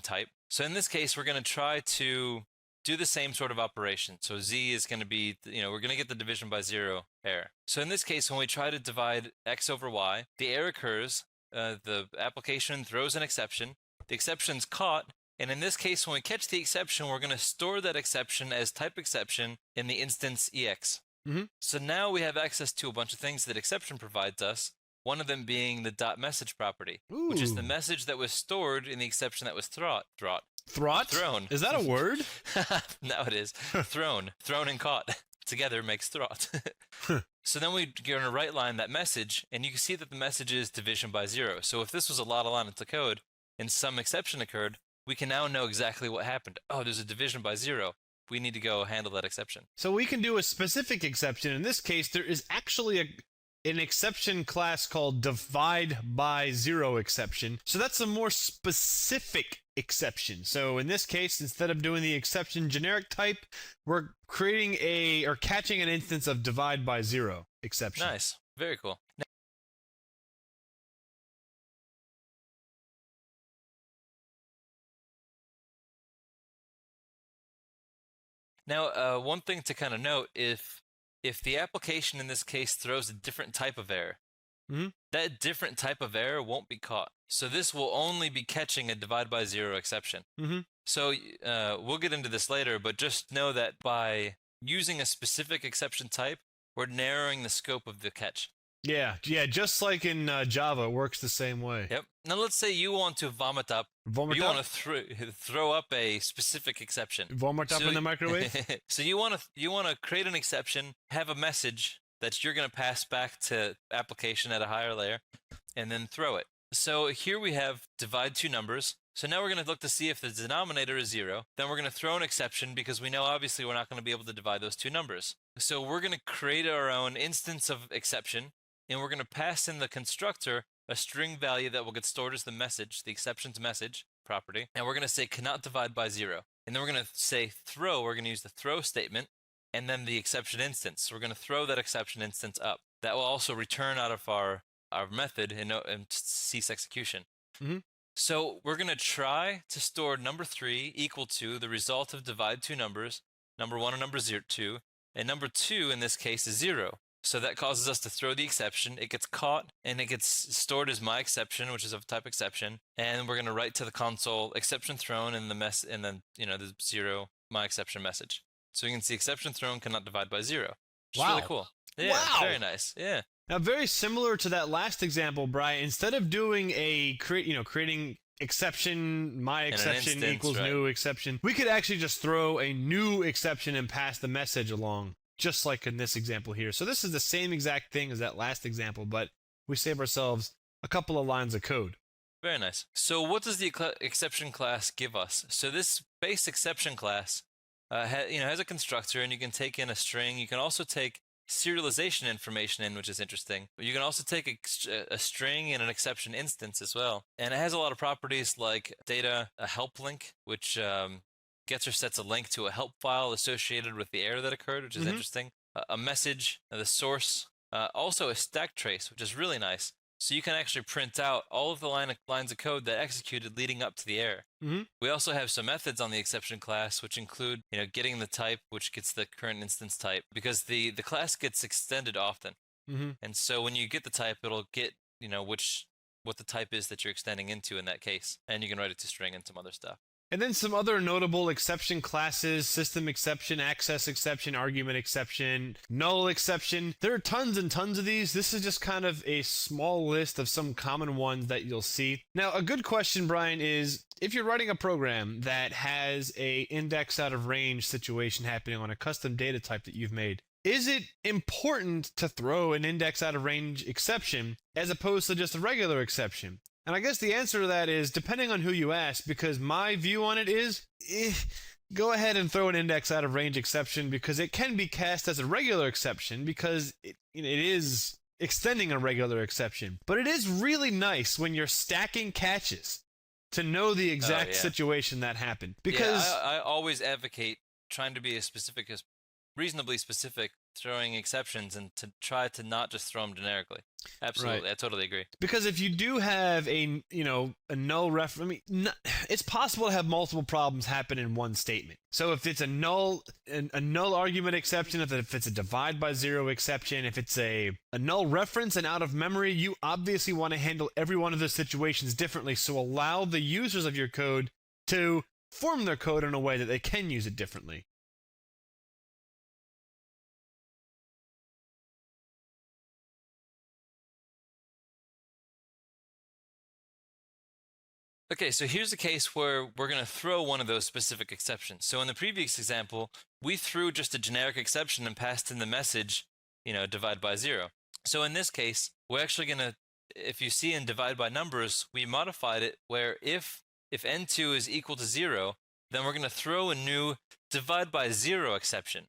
Speaker 2: type. So in this case, we're going to try to do the same sort of operation. So z is going to be, we're going to get the division by 0 error. So in this case, when we try to divide x over y, the error occurs, the application throws an exception, the exception's caught, and in this case, when we catch the exception, we're going to store that exception as type exception in the instance EX.
Speaker 1: Mm-hmm.
Speaker 2: So now we have access to a bunch of things that exception provides us, one of them being the .message property, which is the message that was stored in the exception that was thrown.
Speaker 1: Thrown? Is that a word?
Speaker 2: Now it is. Thrown and caught. together makes throat. So then we're going to right line that message, and you can see that the message is division by 0. So if this was a lot of lines of code and some exception occurred, we can now know exactly what happened. Oh, there's a division by 0. We need to go handle that exception.
Speaker 1: So we can do a specific exception. In this case, there is actually an exception class called divide by 0 exception. So that's a more specific exception. So in this case, instead of doing the exception generic type, we're creating or catching an instance of divide by 0 exception.
Speaker 2: Nice. Very cool. Now, one thing to kind of note, if the application in this case throws a different type of error, that different type of error won't be caught. So this will only be catching a divide by 0 exception. So we'll get into this later, but just know that by using a specific exception type, we're narrowing the scope of the catch.
Speaker 1: Yeah, just like in Java, it works the same way.
Speaker 2: Yep. Now let's say you want to vomit up. You want to throw up a specific exception.
Speaker 1: Vomit up in the microwave?
Speaker 2: So you want to create an exception, have a message that you're going to pass back to application at a higher layer, and then throw it. So here we have divide two numbers. So now we're going to look to see if the denominator is 0. Then we're going to throw an exception because we know obviously we're not going to be able to divide those two numbers. So we're going to create our own instance of exception, and we're going to pass in the constructor a string value that will get stored as the message, the exceptions message property. And we're going to say cannot divide by 0. And then we're going to say throw. We're going to use the throw statement and then the exception instance. So we're going to throw that exception instance up. That will also return out of our method and cease execution. So we're going to try to store number 3 equal to the result of divide two numbers, number 1 and number 2, and number 2 in this case is 0. So that causes us to throw the exception. It gets caught and it gets stored as my exception, which is of type exception. And we're going to write to the console exception thrown and then the 0 my exception message. So you can see exception thrown cannot divide by 0. Which is really cool. Yeah,
Speaker 1: wow.
Speaker 2: Very nice. Yeah.
Speaker 1: Now, very similar to that last example, Brian. Instead of doing creating exception, my exception
Speaker 2: instance,
Speaker 1: equals new exception, we could actually just throw a new exception and pass the message along, just like in this example here. So this is the same exact thing as that last example, but we save ourselves a couple of lines of code.
Speaker 2: Very nice. So what does the exception class give us? So this base exception class has a constructor, and you can take in a string. You can also take serialization information in, which is interesting. You can also take a string and an exception instance as well. And it has a lot of properties like data, a help link, which gets or sets a link to a help file associated with the error that occurred, which is interesting. A message, the source, also a stack trace, which is really nice. So you can actually print out all of the lines of code that executed leading up to the error. We also have some methods on the exception class, which include getting the type, which gets the current instance type, because the class gets extended often. And so when you get the type, it'll get what the type is that you're extending into in that case, and you can write it to string and some other stuff.
Speaker 1: And then some other notable exception classes: system exception, access exception, argument exception, null exception. There are tons and tons of these. This is just kind of a small list of some common ones that you'll see. Now, a good question, Brian, is if you're writing a program that has a index out of range situation happening on a custom data type that you've made, is it important to throw an index out of range exception as opposed to just a regular exception? And I guess the answer to that is depending on who you ask, because my view on it is, go ahead and throw an index out of range exception, because it can be cast as a regular exception because it is extending a regular exception. But it is really nice when you're stacking catches to know the exact situation that happened. Because
Speaker 2: I always advocate trying to be as reasonably specific, throwing exceptions, and to try to not just throw them generically. Absolutely, right. I totally agree.
Speaker 1: Because if you do have a null ref, it's possible to have multiple problems happen in one statement. So if it's a null argument exception, if it's a divide by 0 exception, if it's a null reference and out of memory, you obviously want to handle every one of those situations differently. So allow the users of your code to form their code in a way that they can use it differently.
Speaker 2: Okay, so here's a case where we're going to throw one of those specific exceptions. So in the previous example, we threw just a generic exception and passed in the message, divide by 0. So in this case, we're actually going to, if you see in divide by numbers, we modified it where if n2 is equal to 0, then we're going to throw a new divide by 0 exception.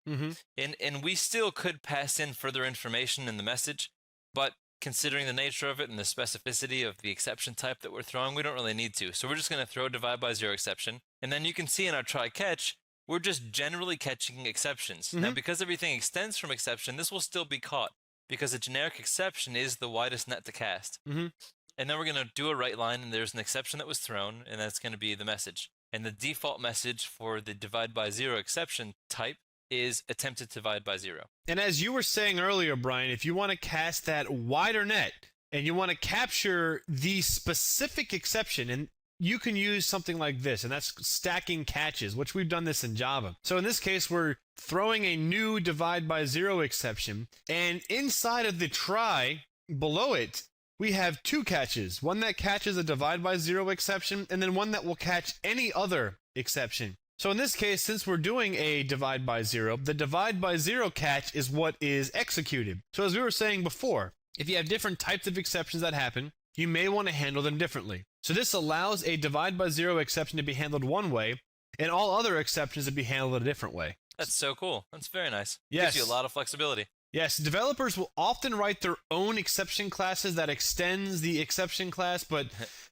Speaker 2: And we still could pass in further information in the message, but considering the nature of it and the specificity of the exception type that we're throwing, we don't really need to. So we're just going to throw divide by 0 exception. And then you can see in our try catch, we're just generally catching exceptions. Now, because everything extends from exception, this will still be caught because a generic exception is the widest net to cast. And then we're going to do a write line, and there's an exception that was thrown, and that's going to be the message. And the default message for the divide by 0 exception type is attempted to divide by 0.
Speaker 1: And as you were saying earlier, Brian, if you want to cast that wider net and you want to capture the specific exception, and you can use something like this, and that's stacking catches, which we've done this in Java. So in this case, we're throwing a new divide by 0 exception, and inside of the try below it, we have 2 catches. One that catches a divide by 0 exception, and then one that will catch any other exception. So in this case, since we're doing a divide by 0, the divide by 0 catch is what is executed. So as we were saying before, if you have different types of exceptions that happen, you may want to handle them differently. So this allows a divide by 0 exception to be handled one way, and all other exceptions to be handled a different way.
Speaker 2: That's so cool. That's very nice.
Speaker 1: Yes.
Speaker 2: Gives you a lot of flexibility.
Speaker 1: Yes, developers will often write their own exception classes that extends the exception class, but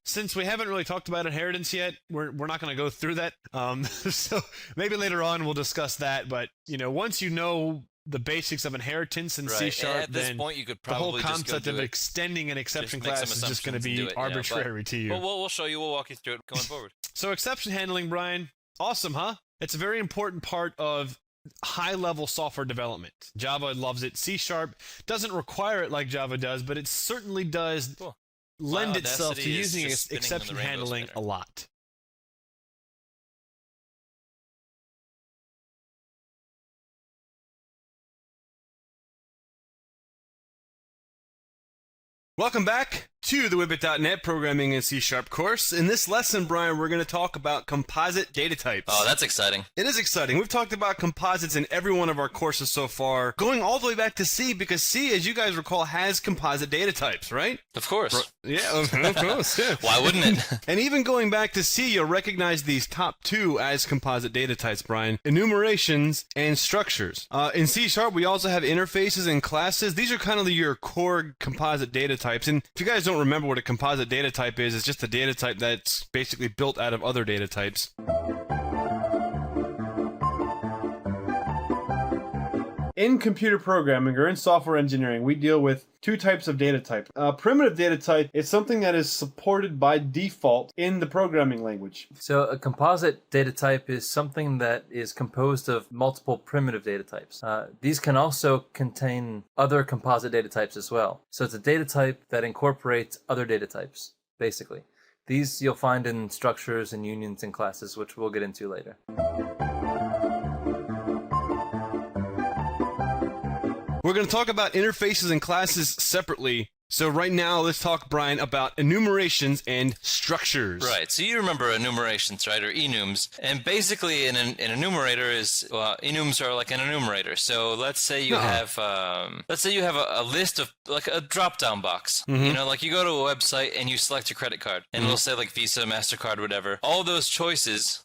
Speaker 1: since we haven't really talked about inheritance yet, we're not going to go through that. So maybe later on we'll discuss that, but once you know the basics of inheritance in C#,
Speaker 2: at this
Speaker 1: then
Speaker 2: point you could
Speaker 1: the whole
Speaker 2: probably
Speaker 1: concept of extending an exception class is just going to be arbitrary to you.
Speaker 2: Well, we'll show you. We'll walk you through it going forward.
Speaker 1: So exception handling, Brian, awesome, huh? It's a very important part of high-level software development. Java loves it. C# doesn't require it like Java does, but it certainly does lend itself to using exception handling a lot. Welcome back to the Whippet.net Programming in C# course. In this lesson, Brian, we're going to talk about composite data types.
Speaker 2: Oh, that's exciting.
Speaker 1: It is exciting. We've talked about composites in every one of our courses so far, going all the way back to C, because C, as you guys recall, has composite data types, right?
Speaker 2: Of course.
Speaker 1: Yeah, of course. Yeah.
Speaker 2: Why wouldn't it?
Speaker 1: And even going back to C, you'll recognize these top 2 as composite data types, Brian. Enumerations and structures. In C#, we also have interfaces and classes. These are kind of your core composite data types. And if you guys don't remember what a composite data type is, it's just a data type that's basically built out of other data types. In computer programming or in software engineering, we deal with 2 types of data type. A primitive data type is something that is supported by default in the programming language.
Speaker 4: So a composite data type is something that is composed of multiple primitive data types. These can also contain other composite data types as well. So it's a data type that incorporates other data types, basically. These you'll find in structures and unions and classes, which we'll get into later.
Speaker 1: We're going to talk about interfaces and classes separately. So right now, let's talk, Brian, about enumerations and structures.
Speaker 2: Right. So you remember enumerations, right, or enums. And basically, an enumerator is, enums are like an enumerator. So let's say you have, a list of, like a drop-down box. Like you go to a website and you select your credit card, and it'll say like Visa, MasterCard, whatever. All those choices,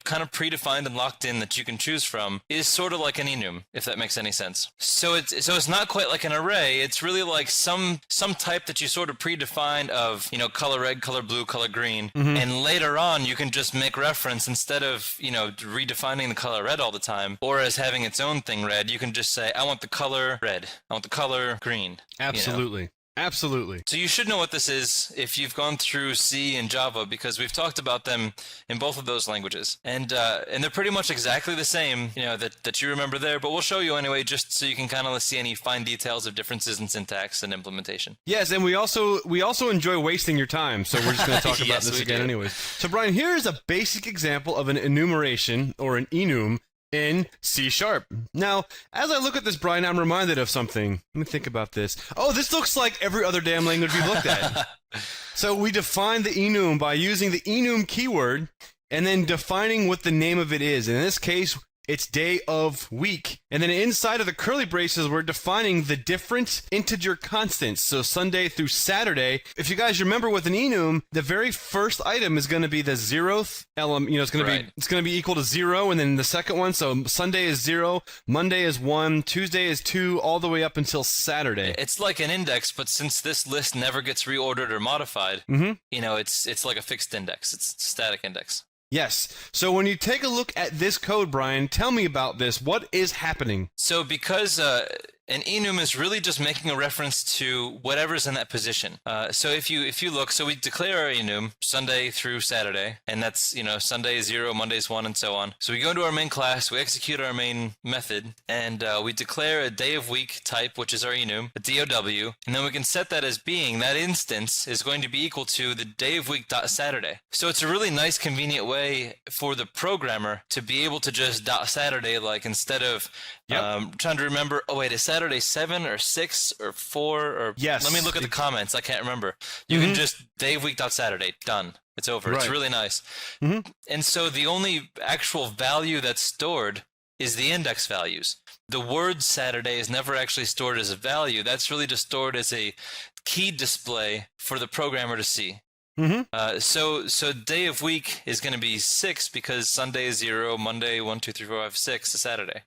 Speaker 2: kind of predefined and locked in that you can choose from is sort of like an enum, if that makes any sense. So it's not quite like an array. It's really like some type that you sort of predefined of, color red, color blue, color green. And later on, you can just make reference instead of, redefining the color red all the time, or as having its own thing red, you can just say, I want the color red. I want the color green.
Speaker 1: Absolutely. Absolutely.
Speaker 2: So you should know what this is if you've gone through C and Java, because we've talked about them in both of those languages. And they're pretty much exactly the same, that you remember there, but we'll show you anyway, just so you can kind of see any fine details of differences in syntax and implementation.
Speaker 1: Yes, and we also enjoy wasting your time, so we're just going to talk about this again anyways. So Brian, here's a basic example of an enumeration, or an enum, in C#. Now, as I look at this, Brian, I'm reminded of something. Let me think about this. Oh, this looks like every other damn language we've looked at. So we define the enum by using the enum keyword and then defining what the name of it is. In this case, it's day of week. And then inside of the curly braces, we're defining the different integer constants. So Sunday through Saturday. If you guys remember with an enum, the very first item is going to be the 0th element. You know, it's going to be equal to 0. And then the second one, so Sunday is 0, Monday is 1, Tuesday is 2, all the way up until Saturday.
Speaker 2: It's like an index, but since this list never gets reordered or modified, you know, it's like a fixed index. It's a static index.
Speaker 1: Yes. So when you take a look at this code, Brian, tell me about this. What is happening?
Speaker 2: So because an enum is really just making a reference to whatever's in that position. So if you look, so we declare our enum Sunday through Saturday, and that's, you know, Sunday is 0, Monday is 1, and so on. So we go into our main class, we execute our main method, and we declare a day of week type, which is our enum, a DOW, and then we can set that as being, that instance is going to be equal to the day of week dot Saturday. So it's a really nice, convenient way for the programmer to be able to just dot Saturday, like instead of trying to remember, oh wait, is Saturday 7 or 6 or 4 or
Speaker 1: yes.
Speaker 2: Let me look at the comments. I can't remember. You can just day of week dot Saturday, done. It's over. It's really nice. And so the only actual value that's stored is the index values. The word Saturday is never actually stored as a value. That's really just stored as a key display for the programmer to see. So day of week is going to be 6 because Sunday is 0, Monday 1, 2, 3, 4, 5, 6 is Saturday.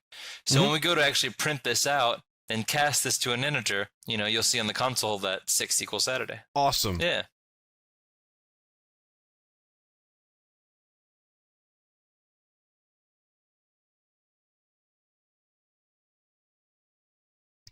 Speaker 2: So when we go to actually print this out and cast this to an integer, you know, you'll see on the console that 6 equals Saturday.
Speaker 1: Awesome.
Speaker 2: Yeah.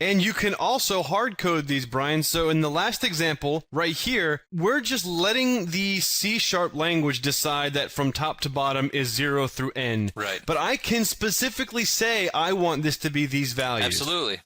Speaker 1: And you can also hard code these, Brian. So in the last example, right here, we're just letting the C# language decide that from top to bottom is 0 through n.
Speaker 2: Right.
Speaker 1: But I can specifically say I want this to be these values.
Speaker 2: Absolutely.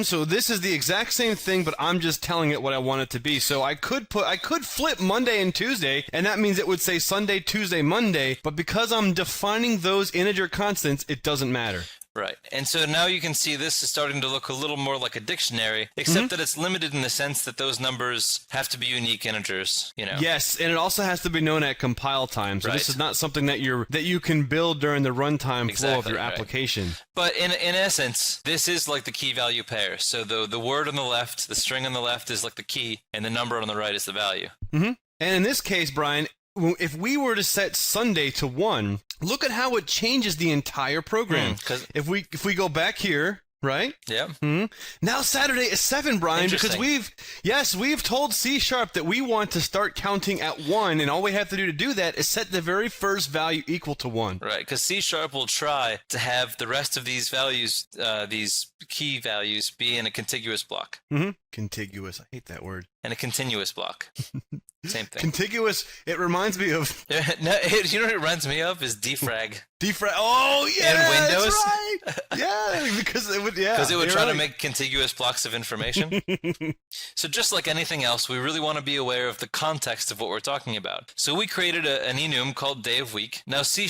Speaker 1: So this is the exact same thing, but I'm just telling it what I want it to be. So I could flip Monday and Tuesday, and that means it would say Sunday, Tuesday, Monday. But because I'm defining those integer constants, it doesn't matter.
Speaker 2: Right. And so now you can see this is starting to look a little more like a dictionary, except that it's limited in the sense that those numbers have to be unique integers, you know.
Speaker 1: Yes, and it also has to be known at compile time. So this is not something that you can build during the runtime flow of your application.
Speaker 2: But in essence, this is like the key value pair. So the word on the left, the string on the left is like the key, and the number on the right is the value.
Speaker 1: And in this case, Brian, if we were to set Sunday to 1, look at how it changes the entire program. If we go back here, right?
Speaker 2: Yeah.
Speaker 1: Now Saturday is 7, Brian, because we've told C# that we want to start counting at 1, and all we have to do that is set the very first value equal to 1.
Speaker 2: Right, because C# will try to have the rest of these values, these key values, be in a contiguous block.
Speaker 1: Contiguous. I hate that word.
Speaker 2: And a continuous block. Same thing.
Speaker 1: Contiguous. It reminds me of.
Speaker 2: You know what it reminds me of is defrag.
Speaker 1: Defrag. Oh yeah,
Speaker 2: in Windows.
Speaker 1: That's right. Yeah, because it would. Yeah,
Speaker 2: because it would try to make contiguous blocks of information. So just like anything else, we really want to be aware of the context of what we're talking about. So we created an enum called day of week. Now C#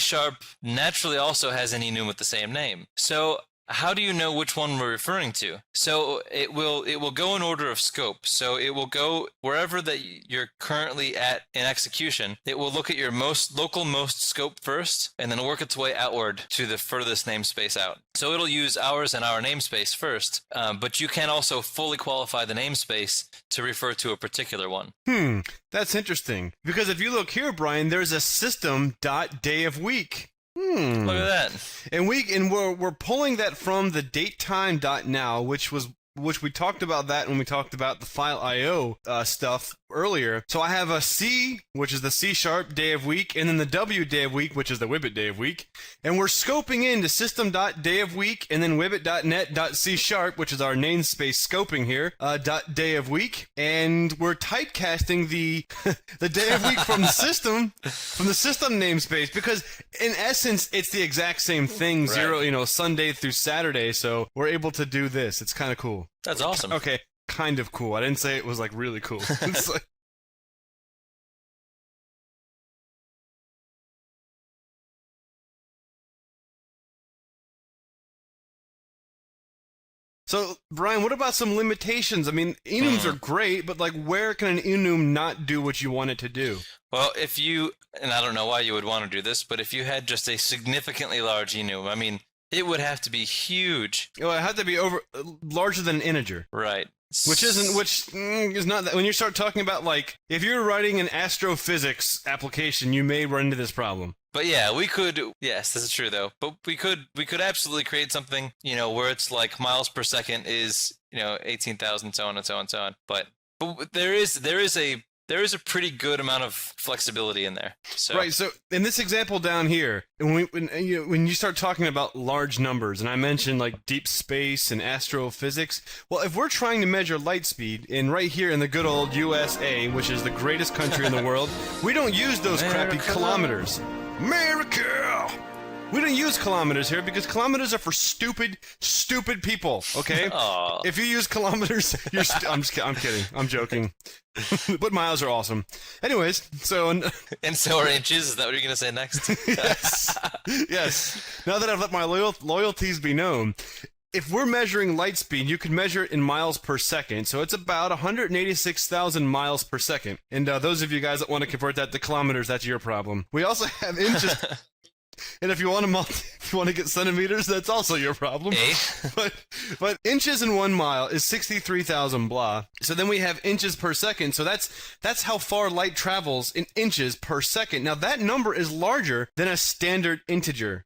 Speaker 2: naturally also has an enum with the same name. So how do you know which one we're referring to? So it will go in order of scope. So it will go wherever that you're currently at in execution. It will look at your local most scope first, and then work its way outward to the furthest namespace out. So it'll use ours and our namespace first, but you can also fully qualify the namespace to refer to a particular one.
Speaker 1: That's interesting. Because if you look here, Brian, there's a system.dayofweek.
Speaker 2: Look at that.
Speaker 1: And we're pulling that from the datetime.now, which we talked about that when we talked about the file IO stuff earlier. So I have a C, which is the C# day of week, and then the W day of week, which is the Wibbit day of week. And we're scoping into system.dayofweek and then wibbit.net.C#, which is our namespace scoping here, .day of week. And we're typecasting the the day of week from the system namespace, because in essence it's the exact same thing, Sunday through Saturday. So we're able to do this. It's kind of cool.
Speaker 2: That's awesome.
Speaker 1: Okay, kind of cool. I didn't say it was like really cool. It's like, So, Brian, what about some limitations? I mean, enums are great, but like, where can an enum not do what you want it to do?
Speaker 2: Well, if you, and I don't know why you would want to do this, but if you had just a significantly large enum, I mean, it would have to be huge.
Speaker 1: Well, it had to be larger than an integer.
Speaker 2: Right.
Speaker 1: Which is not that. When you start talking about, like, if you're writing an astrophysics application, you may run into this problem.
Speaker 2: But yeah, we could. Yes, this is true though. But we could absolutely create something, where it's like miles per second is, 18,000, so on and so on and so on. But there is a pretty good amount of flexibility in there. So.
Speaker 1: Right. So in this example down here, when you start talking about large numbers, and I mentioned like deep space and astrophysics, well, if we're trying to measure light speed, and right here in the good old USA, which is the greatest country in the world, we don't use those crappy kilometers. America! We don't use kilometers here because kilometers are for stupid people, okay?
Speaker 2: Aww.
Speaker 1: If you use kilometers, I'm kidding. I'm joking. But miles are awesome. Anyways, so...
Speaker 2: And so are inches? Is that what you're going to say next?
Speaker 1: Yes. Yes. Now that I've let my loyalties be known, if we're measuring light speed, you can measure it in miles per second, so it's about 186,000 miles per second. And those of you guys that want to convert that to kilometers, that's your problem. We also have inches... And if you want to get centimeters, that's also your problem. But inches in 1 mile is 63,000 blah. So then we have inches per second. So that's how far light travels in inches per second. Now that number is larger than a standard integer.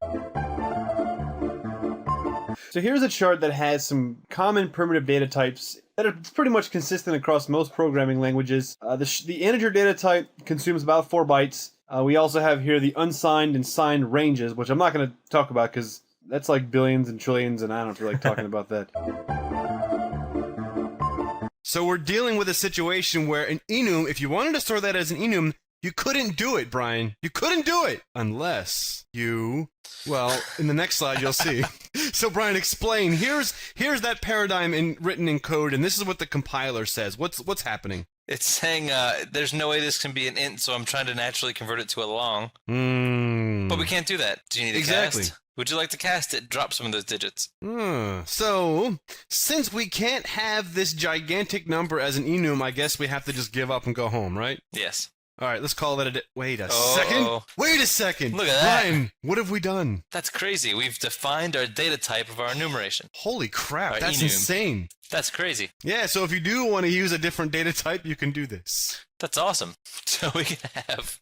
Speaker 1: So here's a chart that has some common primitive data types that are pretty much consistent across most programming languages. The integer data type consumes about 4 bytes. We also have here the unsigned and signed ranges, which I'm not going to talk about because that's like billions and trillions, and I don't feel like talking about that. So we're dealing with a situation where an enum, if you wanted to store that as an enum, you couldn't do it, Brian. You couldn't do it unless you... Well, in the next slide you'll see. So Brian, explain. Here's that paradigm written in code, and this is what the compiler says. What's happening?
Speaker 2: It's saying there's no way this can be an int, so I'm trying to naturally convert it to a long. But we can't do that. Do you need a cast? Would you like to cast it? Drop some of those digits.
Speaker 1: So, since we can't have this gigantic number as an enum, I guess we have to just give up and go home, right?
Speaker 2: Yes.
Speaker 1: All right, let's call that a... Wait a second. Wait a second.
Speaker 2: Look at that.
Speaker 1: Brian, what have we done?
Speaker 2: That's crazy. We've defined our data type of our enumeration.
Speaker 1: Holy crap,
Speaker 2: Our
Speaker 1: that's
Speaker 2: enum.
Speaker 1: insane.
Speaker 2: That's crazy.
Speaker 1: Yeah, so if you do want to use a different data type, you can do this.
Speaker 2: That's awesome. So we can have...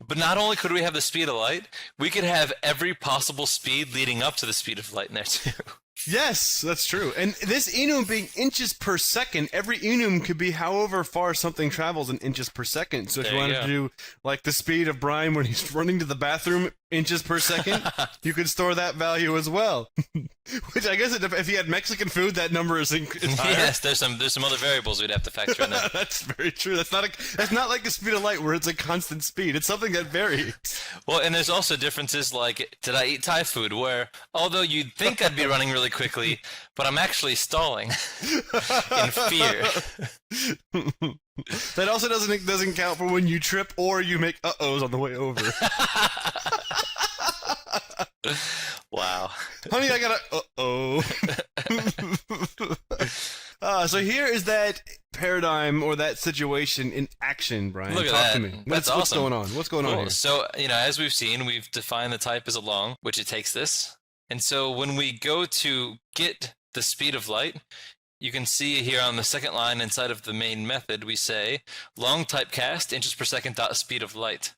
Speaker 2: But not only could we have the speed of light, we could have every possible speed leading up to the speed of light in there too.
Speaker 1: Yes, that's true. And this enum being inches per second, every enum could be however far something travels in inches per second. So if you wanted to do like the speed of Brian when he's running to the bathroom inches per second, you could store that value as well. Which I guess if you had Mexican food, that number is higher.
Speaker 2: Yes, there's some other variables we'd have to factor in there.
Speaker 1: That's very true. That's not like the speed of light where it's a constant speed. It's something that varies.
Speaker 2: Well, and there's also differences like, did I eat Thai food? Where although you'd think I'd be running really quickly, but I'm actually stalling in fear.
Speaker 1: That also doesn't count for when you trip or you make uh-ohs on the way over.
Speaker 2: Wow.
Speaker 1: Honey, I got a uh-oh. So here is that paradigm or that situation in action, Brian.
Speaker 2: Look at
Speaker 1: Talk
Speaker 2: that.
Speaker 1: to me.
Speaker 2: That's
Speaker 1: What's
Speaker 2: awesome.
Speaker 1: going on? What's going on here?
Speaker 2: So, as we've seen, we've defined the type as a long, which it takes this. And so when we go to get the speed of light, you can see here on the second line inside of the main method, we say long typecast inches per second dot speed of light.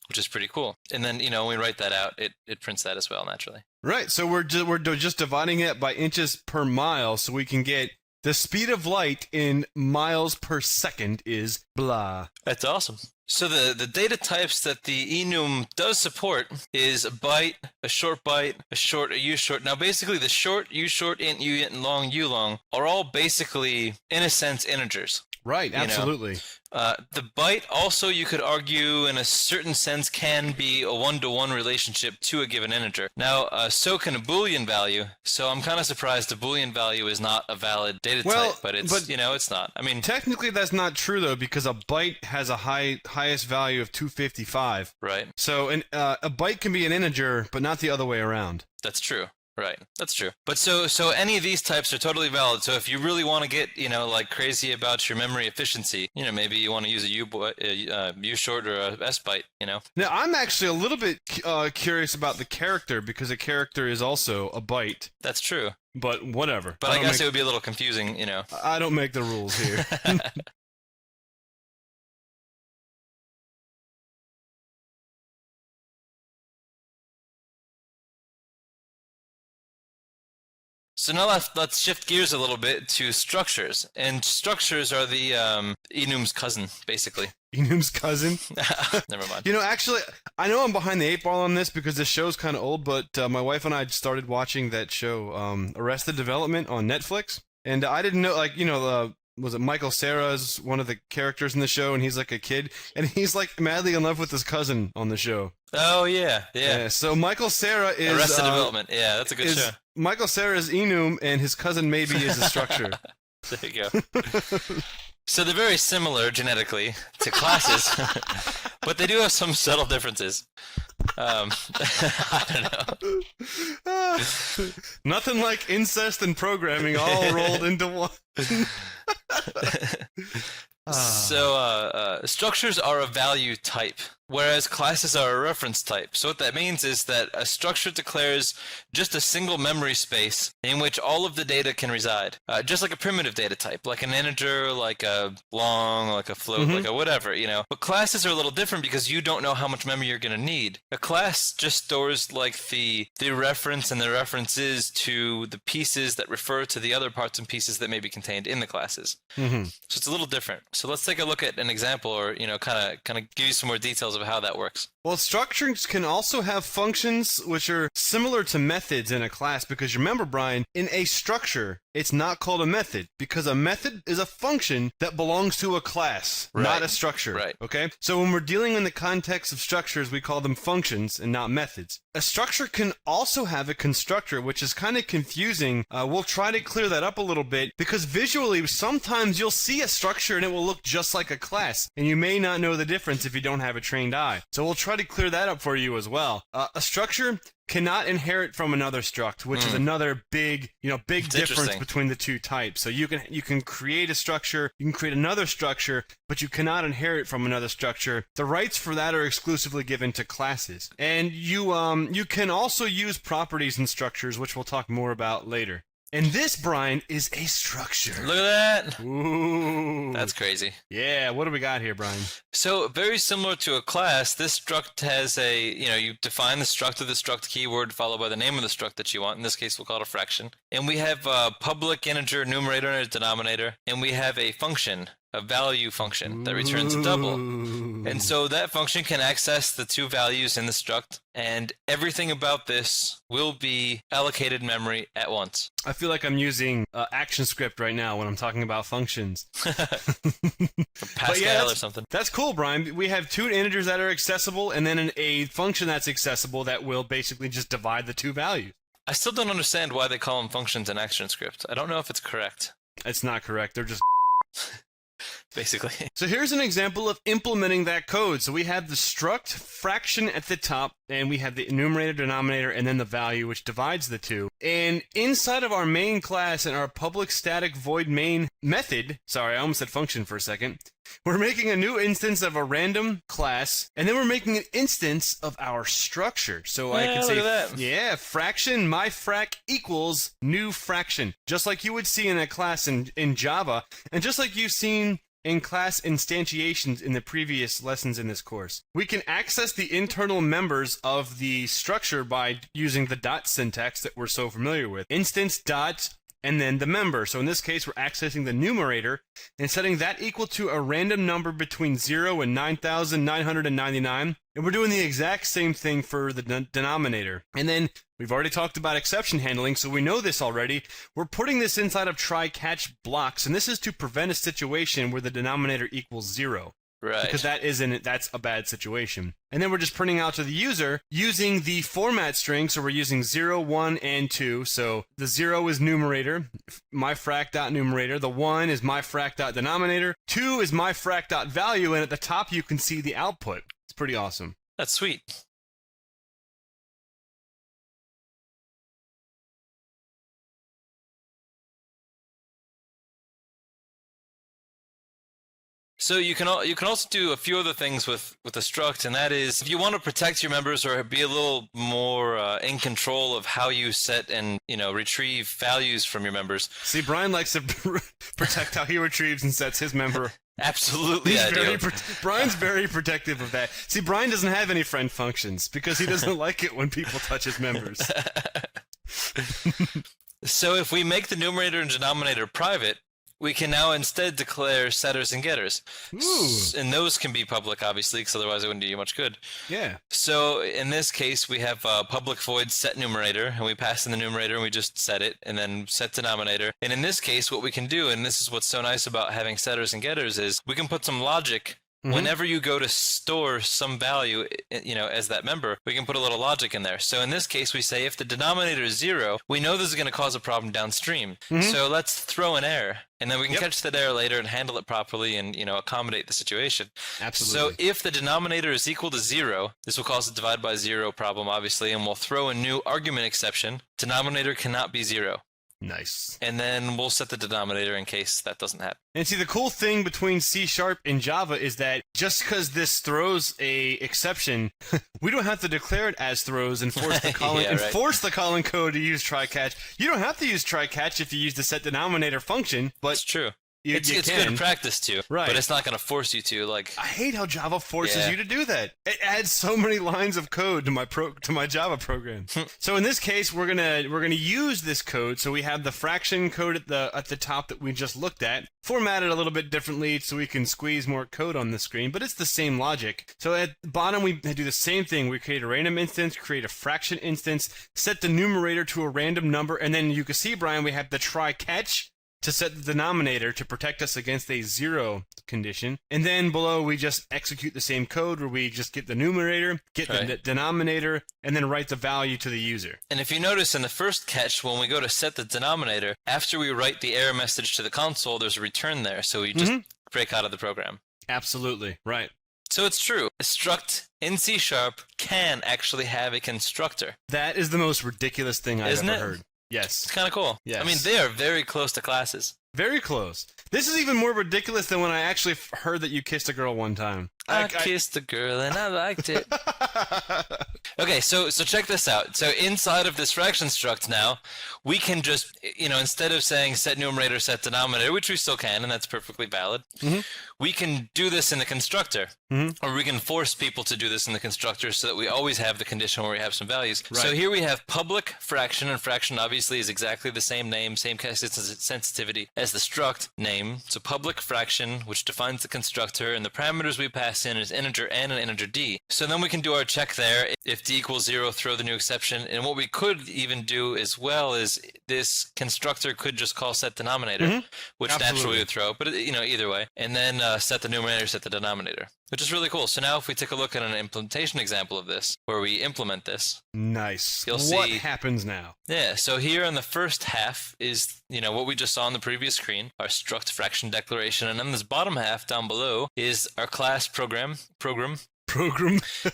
Speaker 2: Which is pretty cool. And then, when we write that out, it prints that as well, naturally.
Speaker 1: Right, so we're just dividing it by inches per mile so we can get the speed of light in miles per second is blah.
Speaker 2: That's awesome. So the data types that the enum does support is a byte, a short byte, a short, a U short. Now basically the short, U short, int, U int, and long, U long are all basically, in a sense, integers.
Speaker 1: Right, absolutely.
Speaker 2: The byte also, you could argue, in a certain sense, can be a one-to-one relationship to a given integer. Now, so can a Boolean value, so I'm kind of surprised a Boolean value is not a valid data type, but it's not. I mean,
Speaker 1: technically that's not true, though, because a byte has a highest value of 255.
Speaker 2: Right.
Speaker 1: So a byte can be an integer, but not the other way around.
Speaker 2: That's true. Right, that's true. But so any of these types are totally valid. So if you really want to get, like crazy about your memory efficiency, maybe you want to use a U short or a S byte,
Speaker 1: Now, I'm actually a little bit curious about the character, because a character is also a byte.
Speaker 2: That's true.
Speaker 1: But whatever.
Speaker 2: But I guess it would be a little confusing,
Speaker 1: I don't make the rules here.
Speaker 2: So now let's shift gears a little bit to structures. And structures are the enum's cousin, basically.
Speaker 1: Enum's cousin?
Speaker 2: Never mind.
Speaker 1: Actually, I know I'm behind the 8 ball on this because this show's kind of old, but my wife and I started watching that show, Arrested Development on Netflix. And I didn't know, was it Michael Cera is one of the characters in the show, and he's like a kid, and he's like madly in love with his cousin on the show.
Speaker 2: Oh, yeah.
Speaker 1: So Michael Cera is...
Speaker 2: Arrested Development, yeah, that's a good show.
Speaker 1: Michael Cera is Enum, and his cousin maybe is a structure.
Speaker 2: There you go. So they're very similar genetically to classes, but they do have some subtle differences. I don't know.
Speaker 1: Nothing like incest and programming all rolled into one.
Speaker 2: So structures are a value type, whereas classes are a reference type. So what that means is that a structure declares just a single memory space in which all of the data can reside, just like a primitive data type, like an integer, like a long, like a float, like a whatever, But classes are a little different because you don't know how much memory you're going to need. A class just stores like the reference and the references to the pieces that refer to the other parts and pieces that may be contained in the classes. So it's a little different. So let's take a look at an example, or kind of give you some more details of how that works.
Speaker 1: Well, structures can also have functions which are similar to methods in a class, because remember, Brian, in a structure, it's not called a method, because a method is a function that belongs to a class, not a structure.
Speaker 2: Right.
Speaker 1: Okay? So when we're dealing in the context of structures, we call them functions and not methods. A structure can also have a constructor, which is kind of confusing. We'll try to clear that up a little bit, because visually, sometimes you'll see a structure and it will look just like a class, and you may not know the difference if you don't have a trained eye. So we'll try to clear that up for you as well. A structure cannot inherit from another struct, which is another big difference between the two types. So you can create a structure, you can create another structure, but you cannot inherit from another structure. The rights for that are exclusively given to classes. And you can also use properties in structures, which we'll talk more about later. And this, Brian, is a structure.
Speaker 2: Look at that.
Speaker 1: Ooh.
Speaker 2: That's crazy.
Speaker 1: Yeah, what do we got here, Brian?
Speaker 2: So very similar to a class, this struct has you define the struct of the struct keyword followed by the name of the struct that you want. In this case, we'll call it a fraction. And we have a public integer numerator and a denominator. And we have a function, a value function that returns a double. And so that function can access the two values in the struct, and everything about this will be allocated memory at once.
Speaker 1: I feel like I'm using ActionScript right now when I'm talking about functions.
Speaker 2: Pascal or something.
Speaker 1: That's cool, Brian. We have two integers that are accessible, and then a function that's accessible that will basically just divide the two values.
Speaker 2: I still don't understand why they call them functions in ActionScript. I don't know if it's correct.
Speaker 1: It's not correct. They're just...
Speaker 2: Basically.
Speaker 1: So here's an example of implementing that code. So we have the struct fraction at the top, and we have the numerator, denominator, and then the value, which divides the two. And inside of our main class and our public static void main method, sorry, I almost said function for a second, we're making a new instance of a random class, and then we're making an instance of our structure. So I can say, yeah, fraction, my frac equals new fraction, just like you would see in a class in Java, and just like you've seen in class instantiations in the previous lessons in this course. We can access the internal members of the structure by using the dot syntax that we're so familiar with. Instance dot and then the member. So in this case, we're accessing the numerator and setting that equal to a random number between 0 and 9,999. And we're doing the exact same thing for the denominator. And then we've already talked about exception handling, so we know this already. We're putting this inside of try-catch blocks, and this is to prevent a situation where the denominator equals 0.
Speaker 2: Right.
Speaker 1: Because that's a bad situation. And then we're just printing out to the user using the format string, so we're using 0, 1, and 2. So the 0 is numerator, myFrac.numerator. The 1 is myFrac.denominator. 2 is myFrac.value, and at the top you can see the output. It's pretty awesome.
Speaker 2: That's sweet. So you can also do a few other things with a struct, and that is if you want to protect your members or be a little more in control of how you set and retrieve values from your members.
Speaker 1: See, Brian likes to protect how he retrieves and sets his member.
Speaker 2: Absolutely, I do.
Speaker 1: Brian's very protective of that. See, Brian doesn't have any friend functions because he doesn't like it when people touch his members.
Speaker 2: So if we make the numerator and denominator private, we can now instead declare setters and getters.
Speaker 1: Ooh.
Speaker 2: And those can be public, obviously, because otherwise it wouldn't do you much good.
Speaker 1: Yeah.
Speaker 2: So in this case, we have public void set numerator, and we pass in the numerator, and we just set it, and then set denominator. And in this case, what we can do, and this is what's so nice about having setters and getters, is we can put some logic. Whenever you go to store some value, as that member, we can put a little logic in there. So in this case, we say if the denominator is 0, we know this is going to cause a problem downstream. So let's throw an error, and then we can catch that error later and handle it properly and, accommodate the situation.
Speaker 1: Absolutely.
Speaker 2: So if the denominator is equal to 0, this will cause a divide by 0 problem, obviously, and we'll throw a new argument exception. Denominator cannot be 0.
Speaker 1: Nice.
Speaker 2: And then we'll set the denominator in case that doesn't happen.
Speaker 1: And see, the cool thing between C# and Java is that just because this throws a exception, we don't have to declare it as throws and force the calling force the calling code to use try catch. You don't have to use try catch if you use the set denominator function, but
Speaker 2: it's true.
Speaker 1: It's
Speaker 2: good practice to,
Speaker 1: right?
Speaker 2: But it's not going to force you to.
Speaker 1: I hate how Java forces you to do that. It adds so many lines of code to my Java program. So in this case, we're gonna use this code. So we have the fraction code at the top that we just looked at, formatted a little bit differently so we can squeeze more code on the screen, but it's the same logic. So at the bottom, we do the same thing. We create a random instance, create a fraction instance, set the numerator to a random number, and then you can see, Brian, we have the try catch to set the denominator to protect us against a 0 condition. And then below, we just execute the same code where we just get the numerator, get the denominator, and then write the value to the user.
Speaker 2: And if you notice in the first catch, when we go to set the denominator, after we write the error message to the console, there's a return there. So we just break out of the program.
Speaker 1: Absolutely. Right.
Speaker 2: So it's true. A struct in C# can actually have a constructor.
Speaker 1: That is the most ridiculous thing I've
Speaker 2: Isn't
Speaker 1: ever
Speaker 2: it?
Speaker 1: heard. Yes.
Speaker 2: It's kind of cool.
Speaker 1: Yes.
Speaker 2: I mean, they are very close to classes.
Speaker 1: Very close. This is even more ridiculous than when I actually heard that you kissed a girl one time.
Speaker 2: I kissed a girl and I liked it. Okay, so check this out. So inside of this fraction struct now, we can just, instead of saying set numerator, set denominator, which we still can, and that's perfectly valid, we can do this in the constructor. Or we can force people to do this in the constructor so that we always have the condition where we have some values. Right. So here we have public fraction, and fraction obviously is exactly the same name, same sensitivity as the struct name. So public fraction, which defines the constructor, and the parameters we pass in is integer n and integer d. So then we can do our check there. If d equals 0, throw the new exception. And what we could even do as well is this constructor could just call set denominator, which naturally would throw, but either way. And then set the numerator, set the denominator, which is really cool. So now if we take a look at an implementation example of this, where we implement this.
Speaker 1: Nice.
Speaker 2: You'll see
Speaker 1: what happens now.
Speaker 2: Yeah, so here in the first half is, what we just saw on the previous screen, our struct fraction declaration. And then this bottom half down below is our class program.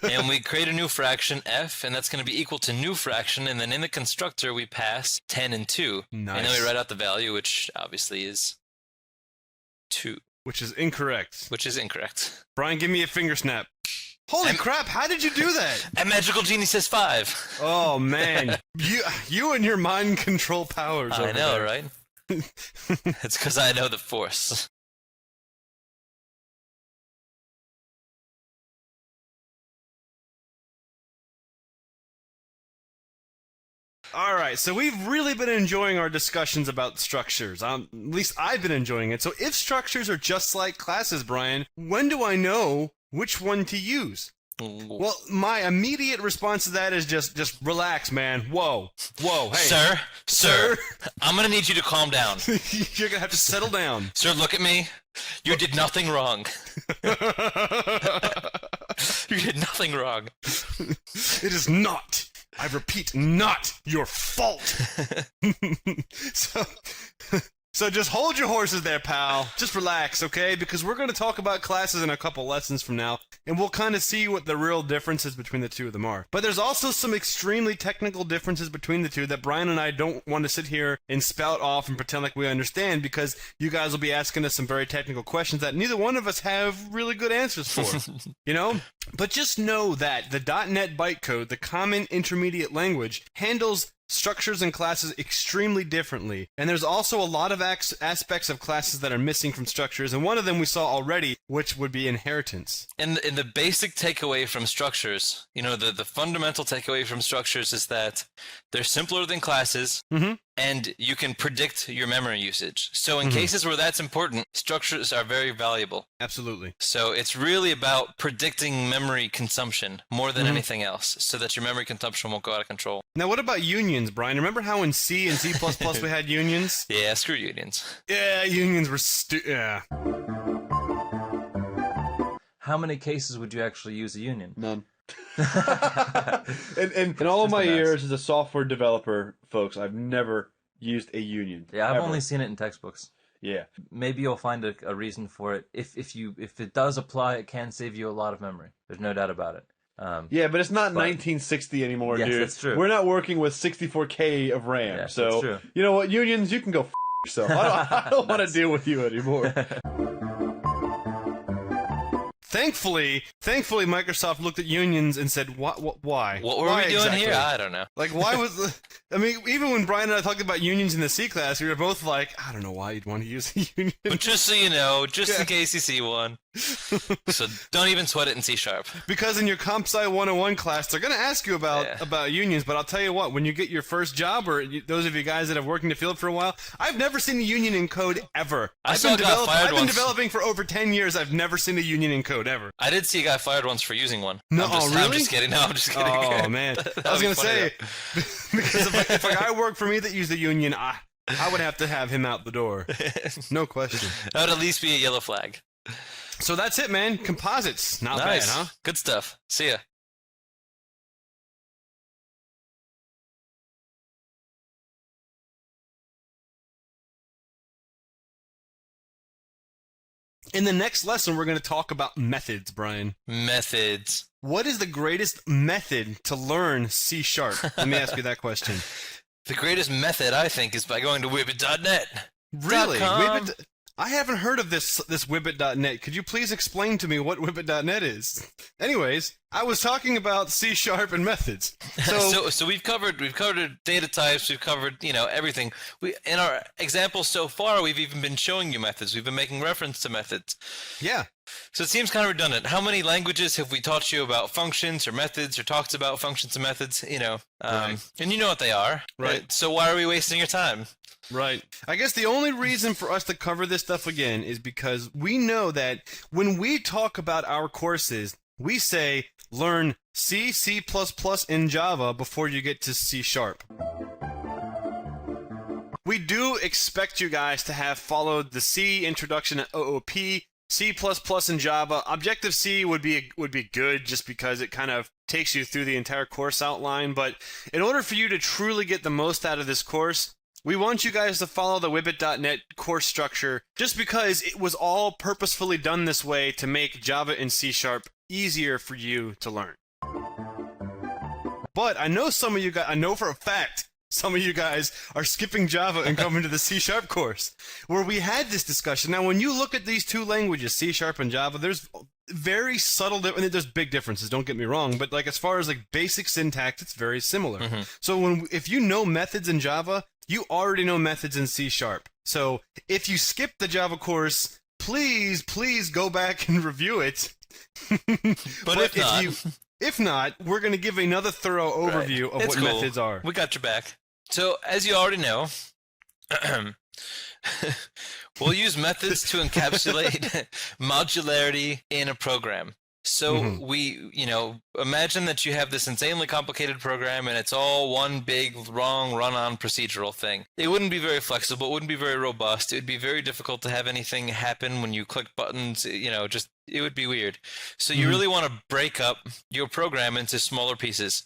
Speaker 2: And we create a new fraction, f, and that's going to be equal to new fraction. And then in the constructor, we pass 10 and 2.
Speaker 1: Nice.
Speaker 2: And then we write out the value, which obviously is 2.
Speaker 1: Which is incorrect. Brian, give me a finger snap. Holy crap, how did you do that?
Speaker 2: A magical genie says 5.
Speaker 1: Oh, man. You and your mind control powers.
Speaker 2: I know,
Speaker 1: there.
Speaker 2: right? It's because I know the force.
Speaker 1: All right, so we've really been enjoying our discussions about structures. At least I've been enjoying it. So if structures are just like classes, Brian, when do I know which one to use? Well, my immediate response to that is just relax, man. Whoa, hey.
Speaker 2: Sir, I'm going to need you to calm down.
Speaker 1: You're going to have to settle down.
Speaker 2: Sir, look at me. You did nothing wrong. You did nothing wrong.
Speaker 1: It is not, I repeat, not your fault. So, So just hold your horses there, pal. Just relax, okay? Because we're going to talk about classes in a couple lessons from now, and we'll kind of see what the real differences between the two of them are. But there's also some extremely technical differences between the two that Brian and I don't want to sit here and spout off and pretend like we understand, because you guys will be asking us some very technical questions that neither one of us have really good answers for. You know? But just know that the .NET bytecode, the Common Intermediate Language, handles structures and classes extremely differently, and there's also a lot of aspects of classes that are missing from structures, and one of them we saw already, which would be inheritance.
Speaker 2: And the basic takeaway from structures, you know, the fundamental takeaway from structures is that they're simpler than classes, and you can predict your memory usage. So in cases where that's important, structures are very valuable.
Speaker 1: Absolutely.
Speaker 2: So it's really about predicting memory consumption more than anything else, so that your memory consumption won't go out of control.
Speaker 1: Now, what about unions, Brian? Remember how in C and C++ we had unions?
Speaker 2: Yeah, screw unions.
Speaker 1: Yeah, unions were yeah.
Speaker 4: How many cases would you actually use a union?
Speaker 5: None. in all of my years as a software developer, folks, I've never used a union.
Speaker 4: Yeah, I've
Speaker 5: ever.
Speaker 4: only seen it in textbooks.
Speaker 5: Yeah.
Speaker 4: Maybe you'll find a reason for it. If it does apply, it can save you a lot of memory. There's no doubt about it.
Speaker 5: Yeah, but it's not 1960 anymore,
Speaker 4: yes,
Speaker 5: dude.
Speaker 4: That's true.
Speaker 5: We're not working with 64K of RAM.
Speaker 4: Yeah,
Speaker 5: so,
Speaker 4: that's true.
Speaker 5: You know what, unions, you can go yourself. I don't want to deal with you anymore.
Speaker 1: Thankfully, Microsoft looked at unions and said, why?
Speaker 2: What were
Speaker 1: Why
Speaker 2: we doing
Speaker 1: exactly?
Speaker 2: here? I don't know.
Speaker 1: Like, why was I mean, even when Brian and I talked about unions in the C class, we were both like, I don't know why you'd want to use a union.
Speaker 2: But just so you know, just in case you see one. So don't even sweat it in C#.
Speaker 1: Because in your Comp Sci 101 class, they're going to ask you about unions, but I'll tell you what, when you get your first job, or those of you guys that have worked in the field for a while, I've never seen a union in code ever. I've been developing for over 10 years. I've never seen a union in code ever.
Speaker 2: I did see a guy fired once for using one.
Speaker 1: No,
Speaker 2: really? I'm just kidding. No, I'm just kidding.
Speaker 1: Oh, man. I was going to say, because if a guy worked for me that used a union, I would have to have him out the door. No question.
Speaker 2: That would at least be a yellow flag.
Speaker 1: So that's it, man. Composites. Not
Speaker 2: Nice.
Speaker 1: bad, huh?
Speaker 2: Good stuff. See ya.
Speaker 1: In the next lesson, we're going to talk about methods, Brian.
Speaker 2: Methods.
Speaker 1: What is the greatest method to learn C#? Let me ask you that question.
Speaker 2: The greatest method, I think, is by going to Wibbit.net.
Speaker 1: Really?
Speaker 2: .com.
Speaker 1: Wibbit? I haven't heard of this Wibbit.net. Could you please explain to me what Wibbit.net is? Anyways, I was talking about C# and methods.
Speaker 2: So we've covered data types, we've covered, you know, everything. In our examples so far, we've even been showing you methods. We've been making reference to methods.
Speaker 1: Yeah.
Speaker 2: So it seems kind of redundant. How many languages have we taught you about functions or methods, or talked about functions and methods? You know,
Speaker 1: Right.
Speaker 2: And you know what they are.
Speaker 1: Right.
Speaker 2: So why are we wasting your time?
Speaker 1: Right. I guess the only reason for us to cover this stuff again is because we know that when we talk about our courses, we say learn C, C++, and Java before you get to C#. We do expect you guys to have followed the C introduction at OOP, C++ and Java. Objective-C would be good just because it kind of takes you through the entire course outline, but in order for you to truly get the most out of this course, we want you guys to follow the Wibbit.net course structure just because it was all purposefully done this way to make Java and C# easier for you to learn. But I know some of you guys, I know for a fact, some of you guys are skipping Java and coming to the C# course, where we had this discussion. Now, when you look at these two languages, C# and Java, there's very subtle, there's big differences, don't get me wrong, but like as far as like basic syntax, it's very similar. So if you know methods in Java, you already know methods in C#. So if you skip the Java course, please go back and review it.
Speaker 2: But
Speaker 3: If not,
Speaker 1: we're going to give another thorough overview of what methods are.
Speaker 2: We got your back. So, as you already know, we'll use methods to encapsulate modularity in a program. So we, imagine that you have this insanely complicated program and it's all one big, wrong, run-on procedural thing. It wouldn't be very flexible. It wouldn't be very robust. It would be very difficult to have anything happen when you click buttons. Just it would be weird. So you really want to break up your program into smaller pieces.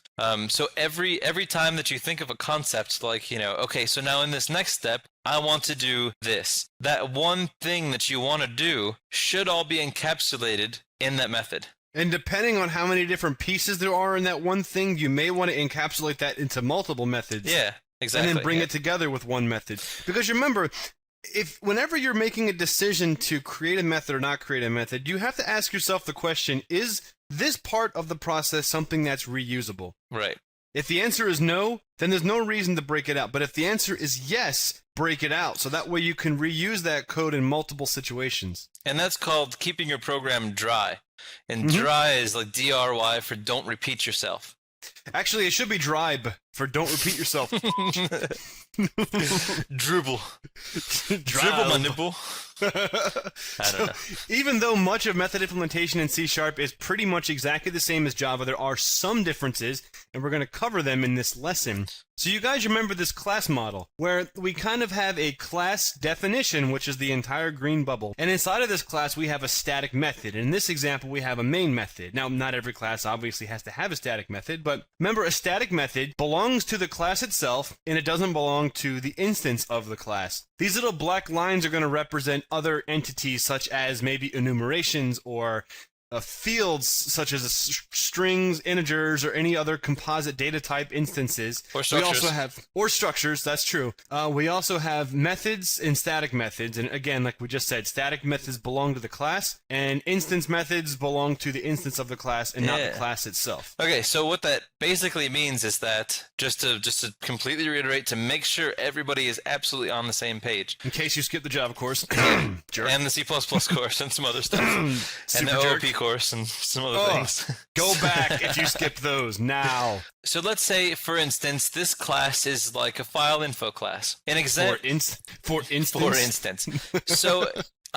Speaker 2: So every time that you think of a concept, like, okay, so now in this next step, I want to do this. That one thing that you want to do should all be encapsulated in that method.
Speaker 1: And depending on how many different pieces there are in that one thing, you may want to encapsulate that into multiple methods.
Speaker 2: Yeah, exactly.
Speaker 1: And then bring it together with one method. Because remember, whenever you're making a decision to create a method or not create a method, you have to ask yourself the question, is this part of the process something that's reusable?
Speaker 2: Right.
Speaker 1: If the answer is no, then there's no reason to break it out. But if the answer is yes, break it out. So that way you can reuse that code in multiple situations.
Speaker 2: And that's called keeping your program dry. And dry is like DRY for don't repeat yourself.
Speaker 1: Actually, it should be dribe for don't repeat yourself.
Speaker 2: Dribble. Dribble my nipple. I don't know.
Speaker 1: Even though much of method implementation in C# is pretty much exactly the same as Java, there are some differences, and we're going to cover them in this lesson. So you guys remember this class model, where we kind of have a class definition, which is the entire green bubble. And inside of this class, we have a static method. In this example, we have a main method. Now, not every class obviously has to have a static method, but remember, a static method belongs to the class itself, and it doesn't belong to the instance of the class. These little black lines are going to represent other entities, such as maybe enumerations or fields such as strings, integers, or any other composite data type instances.
Speaker 2: Or structures.
Speaker 1: We also have, or structures, that's true. We also have methods and static methods. And again, like we just said, static methods belong to the class, and instance methods belong to the instance of the class and not the class itself.
Speaker 2: Okay, so what that basically means is that, just to completely reiterate, to make sure everybody is absolutely on the same page.
Speaker 1: In case you skipped the Java course. Jerk.
Speaker 2: And the C++ course and some other stuff. And the OOP course and some other things.
Speaker 1: Go back if you skipped those now.
Speaker 2: So let's say, for instance, this class is like a file info class.
Speaker 1: For instance.
Speaker 2: So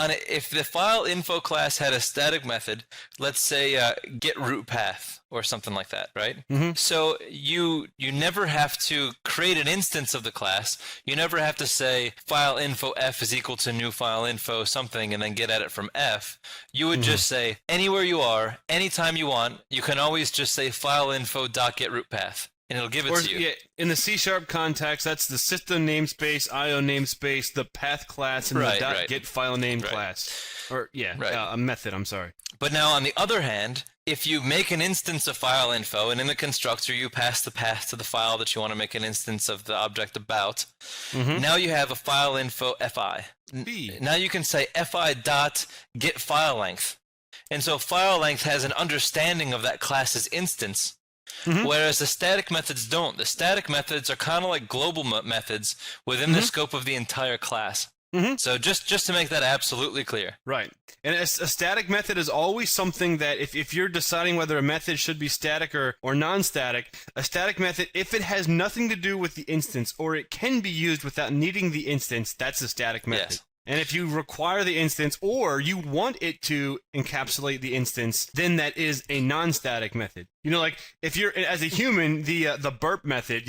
Speaker 2: if the file info class had a static method, let's say get root path or something like that, right? So you never have to create an instance of the class. You never have to say file info f is equal to new file info something and then get at it from f. You would just say anywhere you are, anytime you want, you can always just say file info dot get root path. And it'll give it to you.
Speaker 1: Yeah, in the C# context, that's the system namespace, IO namespace, the path class, and the .get file name class. Or, a method, I'm sorry.
Speaker 2: But now, on the other hand, if you make an instance of file info, and in the constructor you pass the path to the file that you want to make an instance of the object about, now you have a file info fi. Now you can say fi dot get file length. And so file length has an understanding of that class's instance, whereas the static methods don't. The static methods are kind of like global methods within the scope of the entire class. So just to make that absolutely clear.
Speaker 1: Right. And a static method is always something that if you're deciding whether a method should be static or non-static, a static method, if it has nothing to do with the instance or it can be used without needing the instance, that's a static method.
Speaker 2: Yes.
Speaker 1: And if you require the instance or you want it to encapsulate the instance, then that is a non-static method. You know, like if you're, as a human, the burp method,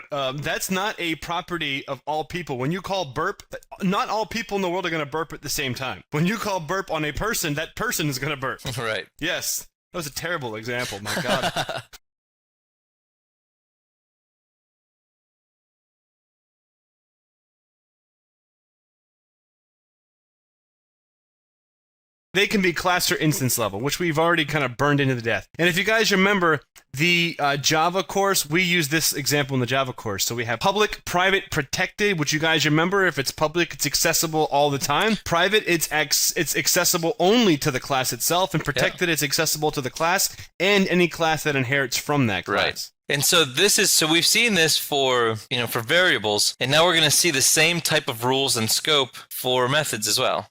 Speaker 1: that's not a property of all people. When you call burp, not all people in the world are going to burp at the same time. When you call burp on a person, that person is going to burp.
Speaker 2: Right.
Speaker 1: Yes. That was a terrible example. My God. They can be class or instance level, which we've already kind of burned into the death. And if you guys remember the Java course, we use this example in the Java course. So we have public, private, protected, which you guys remember, if it's public, it's accessible all the time. Private, it's accessible only to the class itself, and protected, it's accessible to the class and any class that inherits from that class.
Speaker 2: Right. And so we've seen this for variables, and now we're going to see the same type of rules and scope for methods as well.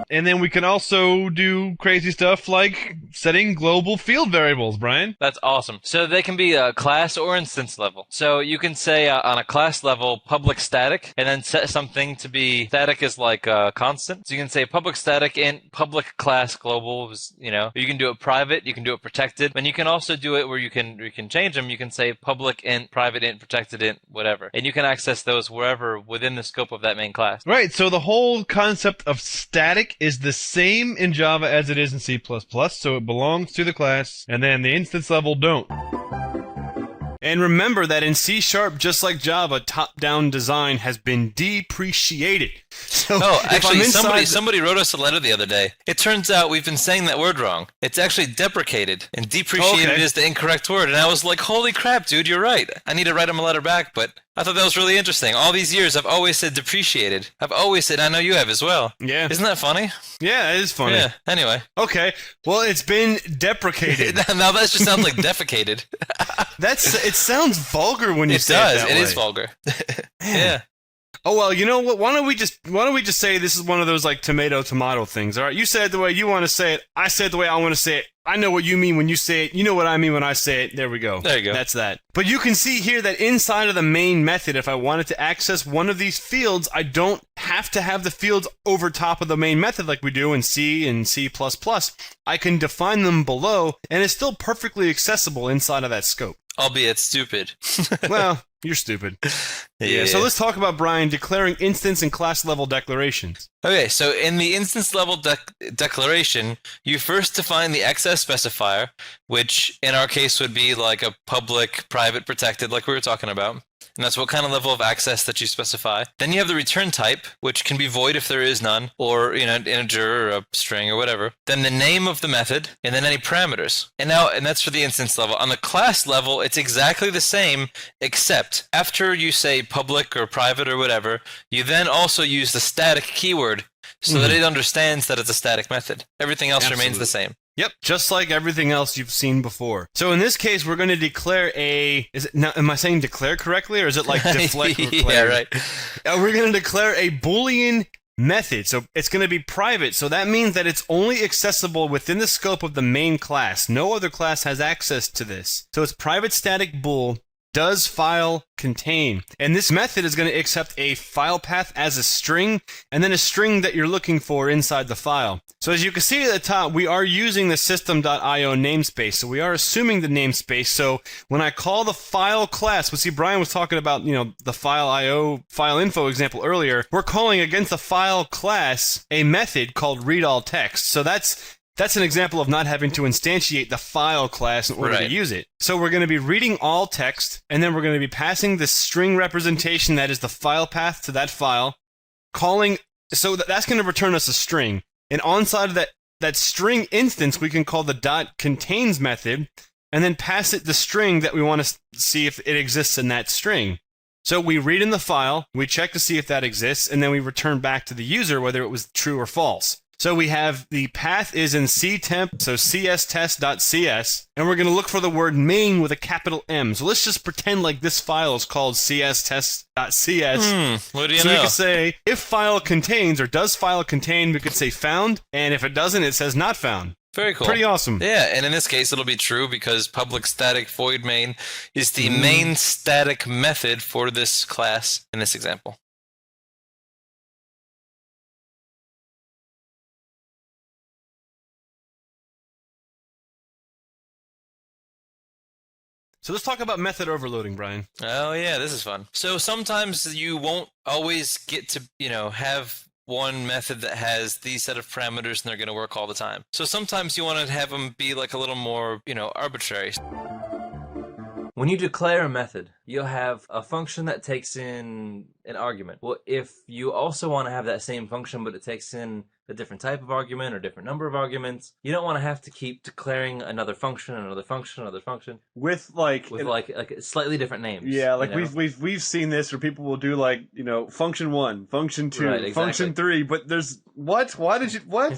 Speaker 5: And then we can also do crazy stuff like setting global field variables, Brian.
Speaker 3: That's awesome. So they can be a class or instance level. So you can say on a class level public static and then set something to be static is like constant. So you can say public static int public class global is, you can do it private, you can do it protected, and you can also do it where you can change them. You can say public int, private int, protected int, whatever. And you can access those wherever within the scope of that main class.
Speaker 5: Right. So the whole concept of static is the same in Java as it is in C++, so it belongs to the class, and then the instance level don't.
Speaker 1: And remember that in C#, just like Java, top-down design has been depreciated. So
Speaker 2: Oh,
Speaker 1: if
Speaker 2: actually,
Speaker 1: I'm inside
Speaker 2: somebody wrote us a letter the other day. It turns out we've been saying that word wrong. It's actually deprecated, and depreciated
Speaker 1: Okay.
Speaker 2: is the incorrect word. And I was like, holy crap, dude, you're right. I need to write him a letter back, but I thought that was really interesting. All these years, I've always said depreciated. I've always said, I know you have as well.
Speaker 1: Yeah.
Speaker 2: Isn't that funny?
Speaker 1: Yeah, it is funny.
Speaker 2: Yeah, anyway.
Speaker 1: Okay, well, it's been deprecated.
Speaker 2: Now that just sounds like defecated.
Speaker 1: It sounds vulgar when you
Speaker 2: It
Speaker 1: say
Speaker 2: does.
Speaker 1: it that
Speaker 2: It
Speaker 1: way.
Speaker 2: is vulgar. Yeah.
Speaker 1: Oh well, you know what? Why don't we just say this is one of those like tomato things? All right, you say it the way you want to say it. I say it the way I want to say it. I know what you mean when you say it. You know what I mean when I say it. There we go.
Speaker 2: There you go.
Speaker 1: That's that. But you can see here that inside of the main method, if I wanted to access one of these fields, I don't have to have the fields over top of the main method like we do in C and C++. I can define them below, and it's still perfectly accessible inside of that scope.
Speaker 2: Albeit stupid.
Speaker 1: Well, you're stupid.
Speaker 2: Yeah.
Speaker 1: So let's talk about, Brian, declaring instance and class level declarations.
Speaker 2: Okay, so in the instance level declaration, you first define the access specifier, which in our case would be like a public, private, protected, like we were talking about. And that's what kind of level of access that you specify. Then you have the return type, which can be void if there is none, or an integer or a string or whatever. Then the name of the method, and then any parameters. And that's for the instance level. On the class level, it's exactly the same, except after you say public or private or whatever, you then also use the static keyword so that it understands that it's a static method. Everything else remains the same.
Speaker 1: Yep, just like everything else you've seen before. So in this case, we're going to declare am I saying declare correctly, or is it like deflect?
Speaker 2: Yeah, right.
Speaker 1: We're going to declare a Boolean method. So it's going to be private. So that means that it's only accessible within the scope of the main class. No other class has access to this. So it's private static bool does file contain. And this method is going to accept a file path as a string, and then a string that you're looking for inside the file. So as you can see at the top, we are using the system.io namespace. So we are assuming the namespace. So when I call the file class, see, Brian was talking about, the file IO, file info example earlier. We're calling against the file class a method called readAllText. So that's an example of not having to instantiate the file class in order to use it. So we're going to be reading all text, and then we're going to be passing the string representation that is the file path to that file, so that's going to return us a string. And onside of that string instance, we can call the .contains method, and then pass it the string that we want to see if it exists in that string. So we read in the file, we check to see if that exists, and then we return back to the user whether it was true or false. So we have the path is in ctemp, so cstest.cs, and we're going to look for the word main with a capital M. So let's just pretend like this file is called cstest.cs.
Speaker 2: What do you know?
Speaker 1: So we could say if file contains, or does file contain, we could say found, and if it doesn't, it says not found.
Speaker 2: Very cool.
Speaker 1: Pretty awesome.
Speaker 2: Yeah, and in this case, it'll be true because public static void main is the main static method for this class in this example.
Speaker 1: So let's talk about method overloading, Brian.
Speaker 2: Oh yeah, this is fun. So sometimes you won't always get to, have one method that has these set of parameters and they're going to work all the time. So sometimes you want to have them be like a little more, arbitrary.
Speaker 4: When you declare a method, you'll have a function that takes in an argument. Well, if you also want to have that same function, but it takes in a different type of argument or different number of arguments, you don't want to have to keep declaring another function, another function, another function
Speaker 6: with
Speaker 4: slightly different names.
Speaker 6: Yeah, like we've seen this where people will do function 1, function 2,
Speaker 4: right, exactly.
Speaker 6: function 3, but there's what? Why did you what?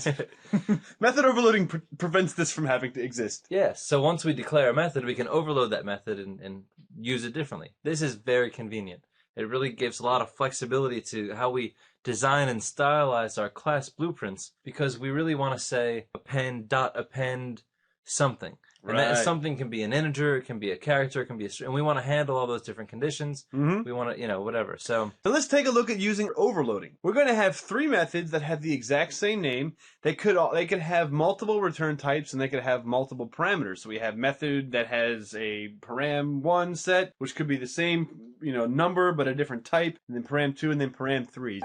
Speaker 6: Method overloading prevents this from having to exist.
Speaker 4: Yeah, so once we declare a method, we can overload that method and use it differently. This is very convenient. It really gives a lot of flexibility to how we design and stylize our class blueprints, because we really want to say append something. And that something can be an integer, it can be a character, it can be a string, and we want to handle all those different conditions. We want to, whatever. So
Speaker 6: let's take a look at using overloading. We're going to have 3 methods that have the exact same name. They could have multiple return types, and they could have multiple parameters. So we have method that has a param1 set, which could be the same, number but a different type, and then param2, and then param3.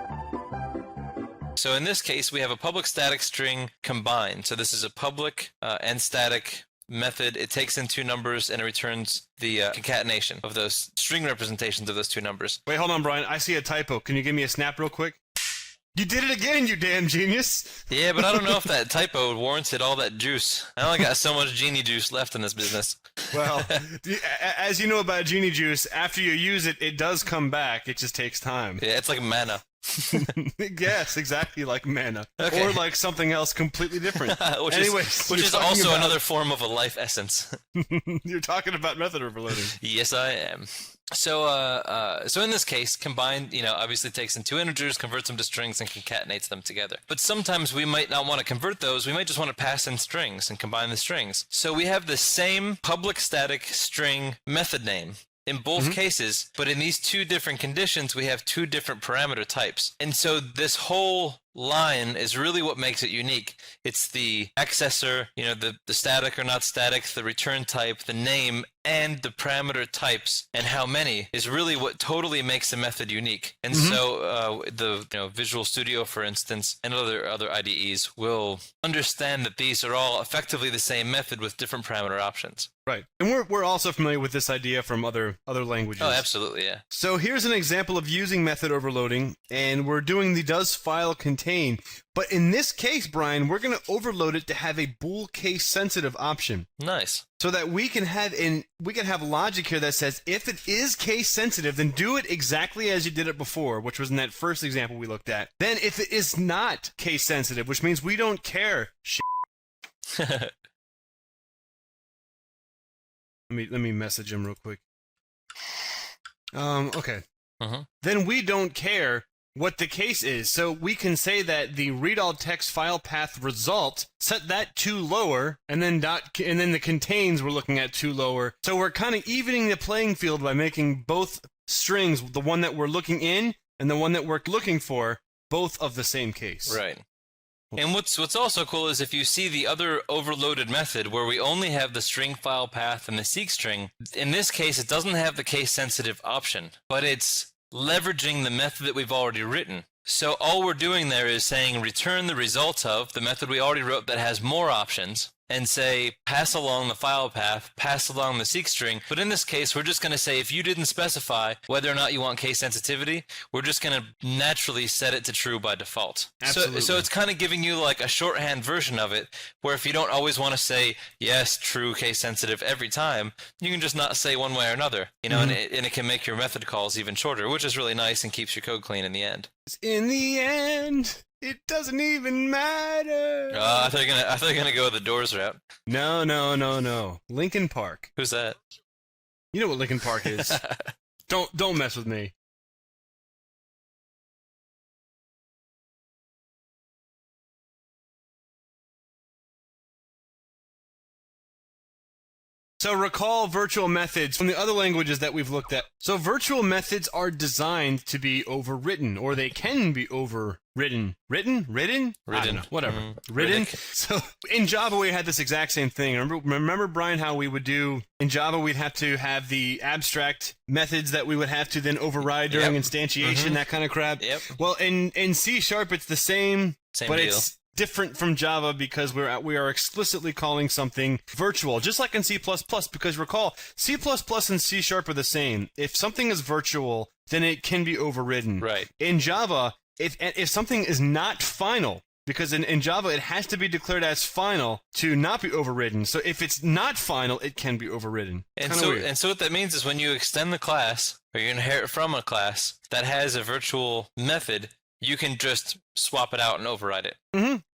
Speaker 2: So in this case, we have a public static string combined. So this is a public and static method. It takes in two numbers and it returns the concatenation of those string representations of those two numbers.
Speaker 1: Wait, hold on, Brian. I see a typo. Can you give me a snap real quick? You did it again, you damn genius.
Speaker 2: Yeah, but I don't know if that typo warranted all that juice. I only got so much genie juice left in this business.
Speaker 1: Well, as you know about genie juice, after you use it, it does come back. It just takes time.
Speaker 2: Yeah, it's like mana.
Speaker 1: Yes, exactly like mana.
Speaker 2: Okay.
Speaker 1: Or like something else completely different.
Speaker 2: which is also another form of a life essence.
Speaker 1: You're talking about method overloading.
Speaker 2: Yes, I am. So in this case, combined, obviously takes in two integers, converts them to strings, and concatenates them together. But sometimes we might not want to convert those. We might just want to pass in strings and combine the strings. So we have the same public static string method name in both cases, but in these two different conditions, we have two different parameter types. And so this whole line is really what makes it unique. It's the accessor, the static or not static, the return type, the name, and the parameter types, and how many is really what totally makes a method unique. And so the Visual Studio, for instance, and other IDEs will understand that these are all effectively the same method with different parameter options.
Speaker 1: Right. And we're also familiar with this idea from other languages.
Speaker 2: Oh, absolutely, yeah.
Speaker 1: So here's an example of using method overloading, and we're doing the does file contain. But in this case, Brian, we're going to overload it to have a bool case sensitive option.
Speaker 2: Nice.
Speaker 1: So that we can have logic here that says if it is case sensitive, then do it exactly as you did it before, which was in that first example we looked at. Then if it is not case sensitive, which means we don't care. Let me message him real quick. Okay. Then we don't care what the case is. So we can say that the read all text file path result, set that to lower, and then the contains we're looking at to lower. So we're kind of evening the playing field by making both strings, the one that we're looking in and the one that we're looking for, both of the same case.
Speaker 2: Right. And what's also cool is if you see the other overloaded method where we only have the string file path and the seek string, in this case it doesn't have the case sensitive option, but it's leveraging the method that we've already written. So all we're doing there is saying return the result of the method we already wrote that has more options, and say pass along the file path, pass along the seek string. But in this case, we're just going to say if you didn't specify whether or not you want case sensitivity, we're just going to naturally set it to true by default.
Speaker 1: Absolutely.
Speaker 2: So it's kind of giving you like a shorthand version of it, where if you don't always want to say yes, true, case sensitive every time, you can just not say one way or another, and it can make your method calls even shorter, which is really nice and keeps your code clean in the end.
Speaker 1: In the end, it doesn't even matter.
Speaker 2: I thought you were gonna go the Doors route.
Speaker 1: No. Linkin Park.
Speaker 2: Who's that?
Speaker 1: You know what Linkin Park is. Don't mess with me. So recall virtual methods from the other languages that we've looked at. So virtual methods are designed to be overwritten, or they can be overwritten. Written? I don't know. Whatever. Written. So in Java, we had this exact same thing. Remember, Brian, how we would do in Java, we'd have to have the abstract methods that we would have to then override during instantiation, that kind of crap.
Speaker 2: Yep.
Speaker 1: Well, in C#, it's the same, but
Speaker 2: deal.
Speaker 1: it's different from Java because we are explicitly calling something virtual, just like in C++, because recall, C++ and C# are the same. If something is virtual, then it can be overridden.
Speaker 2: Right.
Speaker 1: In Java, if something is not final, because in Java it has to be declared as final to not be overridden. So if it's not final, it can be overridden.
Speaker 2: And so what that means is when you extend the class, or you inherit from a class that has a virtual method, you can just swap it out and override it.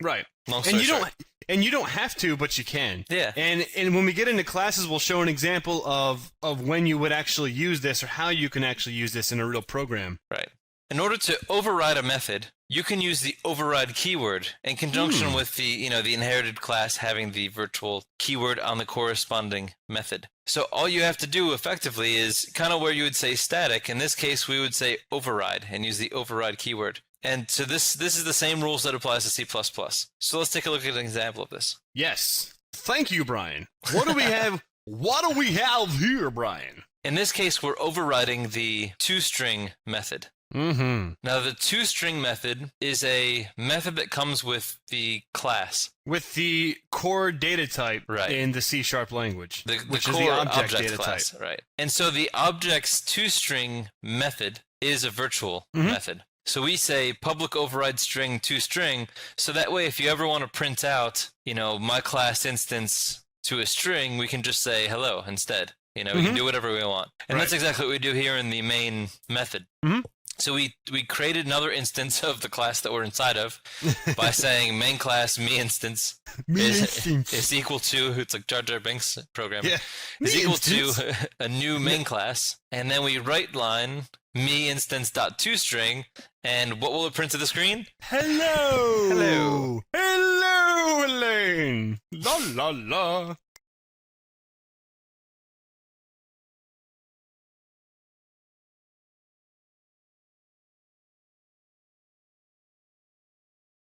Speaker 1: Right.
Speaker 2: Long story short.
Speaker 1: You don't have to, but you can.
Speaker 2: Yeah.
Speaker 1: And when we get into classes, we'll show an example of when you would actually use this, or how you can actually use this in a real program.
Speaker 2: Right. In order to override a method, you can use the override keyword in conjunction with the inherited class having the virtual keyword on the corresponding method. So all you have to do effectively is kind of where you would say static. In this case, we would say override and use the override keyword. And so this is the same rules that applies to C++. So let's take a look at an example of this.
Speaker 1: Yes. Thank you, Brian. What do we have? What do we have here, Brian?
Speaker 2: In this case, we're overriding the toString method.
Speaker 1: Mm-hmm.
Speaker 2: Now, the toString method is a method that comes with the class.
Speaker 1: With the core data type in the C# language, which is the object data
Speaker 2: class,
Speaker 1: type.
Speaker 2: Right. And so the object's toString method is a virtual method. So we say public override string toString, so that way if you ever want to print out, my class instance to a string, we can just say hello instead. We can do whatever we want. And that's exactly what we do here in the main method. So we created another instance of the class that we're inside of by saying main class me instance is equal to, it's like Jar Jar Binks program, is equal to a new main class. And then we write line me instance dot toString, and what will it print to the screen?
Speaker 1: Hello!
Speaker 2: Hello!
Speaker 1: Hello, Elaine! La la la!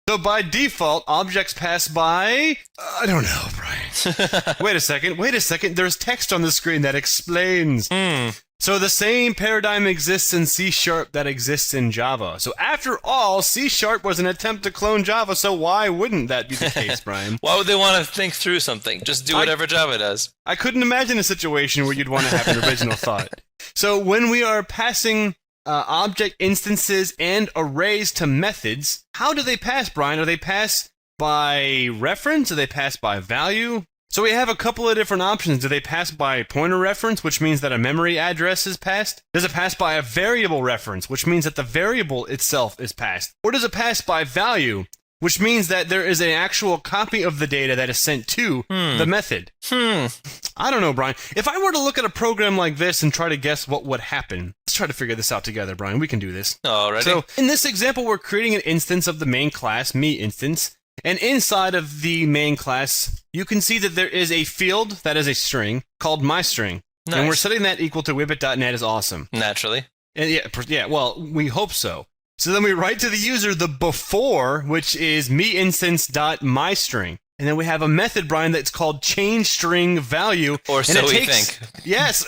Speaker 1: So by default, objects pass by... I don't know, Brian. Wait a second. There's text on the screen that explains. So the same paradigm exists in C# that exists in Java. So after all, C# was an attempt to clone Java, so why wouldn't that be the case, Brian?
Speaker 2: Why would they want to think through something? Just do whatever Java does.
Speaker 1: I couldn't imagine a situation where you'd want to have an original thought. So when we are passing... object instances and arrays to methods, how do they pass, Brian? Do they pass by reference? Do they pass by value? So we have a couple of different options. Do they pass by pointer reference, which means that a memory address is passed? Does it pass by a variable reference, which means that the variable itself is passed? Or does it pass by value, which means that there is an actual copy of the data that is sent to the method? I don't know, Brian. If I were to look at a program like this and try to guess what would happen, let's try to figure this out together, Brian. We can do this.
Speaker 2: Alrighty.
Speaker 1: So, in this example, we're creating an instance of the main class, me instance, and inside of the main class, you can see that there is a field that is a string called myString.
Speaker 2: Nice.
Speaker 1: And we're setting that equal to whippet.net is awesome.
Speaker 2: Naturally.
Speaker 1: And yeah, well, we hope so. So then we write to the user the before, which is meinstance.myString. And then we have a method, Brian, that's called changeStringValue.
Speaker 2: Or so we think.
Speaker 1: Yes.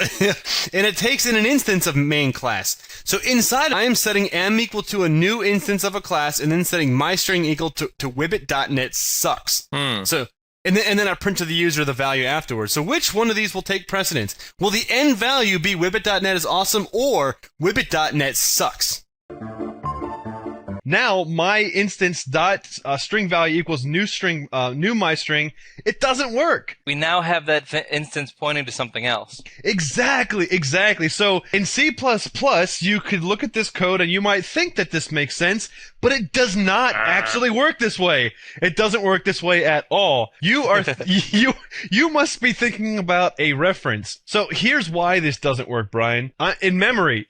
Speaker 1: And it takes in an instance of main class. So inside, I am setting m equal to a new instance of a class, and then setting myString equal to whippet.net sucks. So, and then I print to the user the value afterwards. So which one of these will take precedence? Will the end value be whippet.net is awesome, or whippet.net sucks?
Speaker 5: Now, my instance dot string value equals new myString. It doesn't work.
Speaker 3: We now have that instance pointing to something else.
Speaker 5: Exactly. So in C++, you could look at this code and you might think that this makes sense, but it does not actually work this way. It doesn't work this way at all. You are you must be thinking about a reference. So here's why this doesn't work, Brian. In memory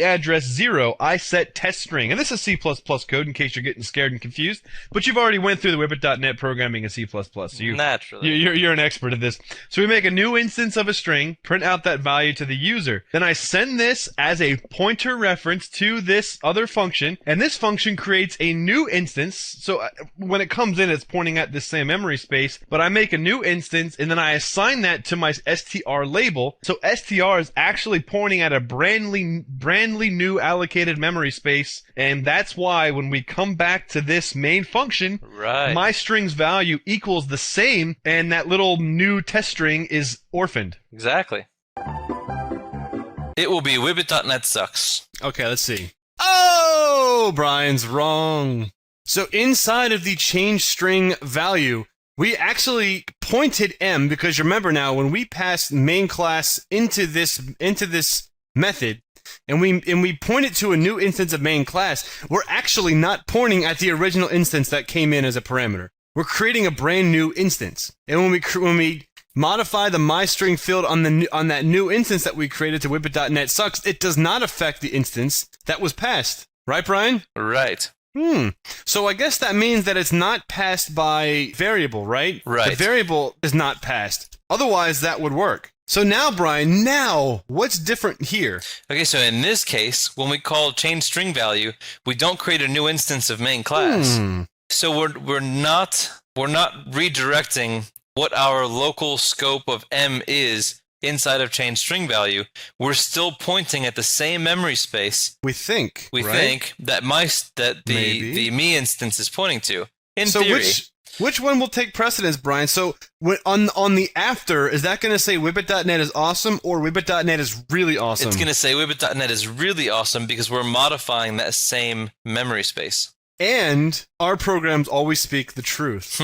Speaker 5: address 0, I set test string, and this is C++ code in case you're getting scared and confused. But you've already went through the whippet.net programming in C++, so
Speaker 3: naturally
Speaker 5: you're an expert at this. So we make a new instance of a string, print out that value to the user. Then I send this as a pointer reference to this other function, and this function creates a new instance. So when it comes in, it's pointing at this same memory space, but I make a new instance, and then I assign that to my str label. So str is actually pointing at a brandly new allocated memory space, and that's why when we come back to this main function, my string's value equals the same, and that little new test string is orphaned.
Speaker 3: Exactly.
Speaker 2: It will be whippet.net sucks.
Speaker 1: Okay, let's see. Oh, Brian's wrong. So inside of the change string value, we actually pointed m, because remember now, when we passed main class into this method, and we point it to a new instance of main class, we're actually not pointing at the original instance that came in as a parameter. We're creating a brand new instance. And when we modify the myString field on that new instance that we created to whippet.net sucks, it does not affect the instance that was passed. Right, Brian?
Speaker 2: Right.
Speaker 1: So I guess that means that it's not passed by variable, right?
Speaker 2: Right.
Speaker 1: The variable is not passed. Otherwise, that would work. So now, Brian, what's different here?
Speaker 2: Okay, so in this case, when we call change string value, we don't create a new instance of main class. So we're not redirecting what our local scope of m is inside of change string value, we're still pointing at the same memory space
Speaker 1: We think.
Speaker 2: we
Speaker 1: right?
Speaker 2: think that
Speaker 1: Maybe.
Speaker 2: the me instance is pointing to. In
Speaker 1: So
Speaker 2: theory.
Speaker 1: which one will take precedence, Brian? So on the after, is that going to say Whippet.net is awesome or Whippet.net is really awesome?
Speaker 2: It's going to say Whippet.net is really awesome because we're modifying that same memory space.
Speaker 1: And our programs always speak the truth.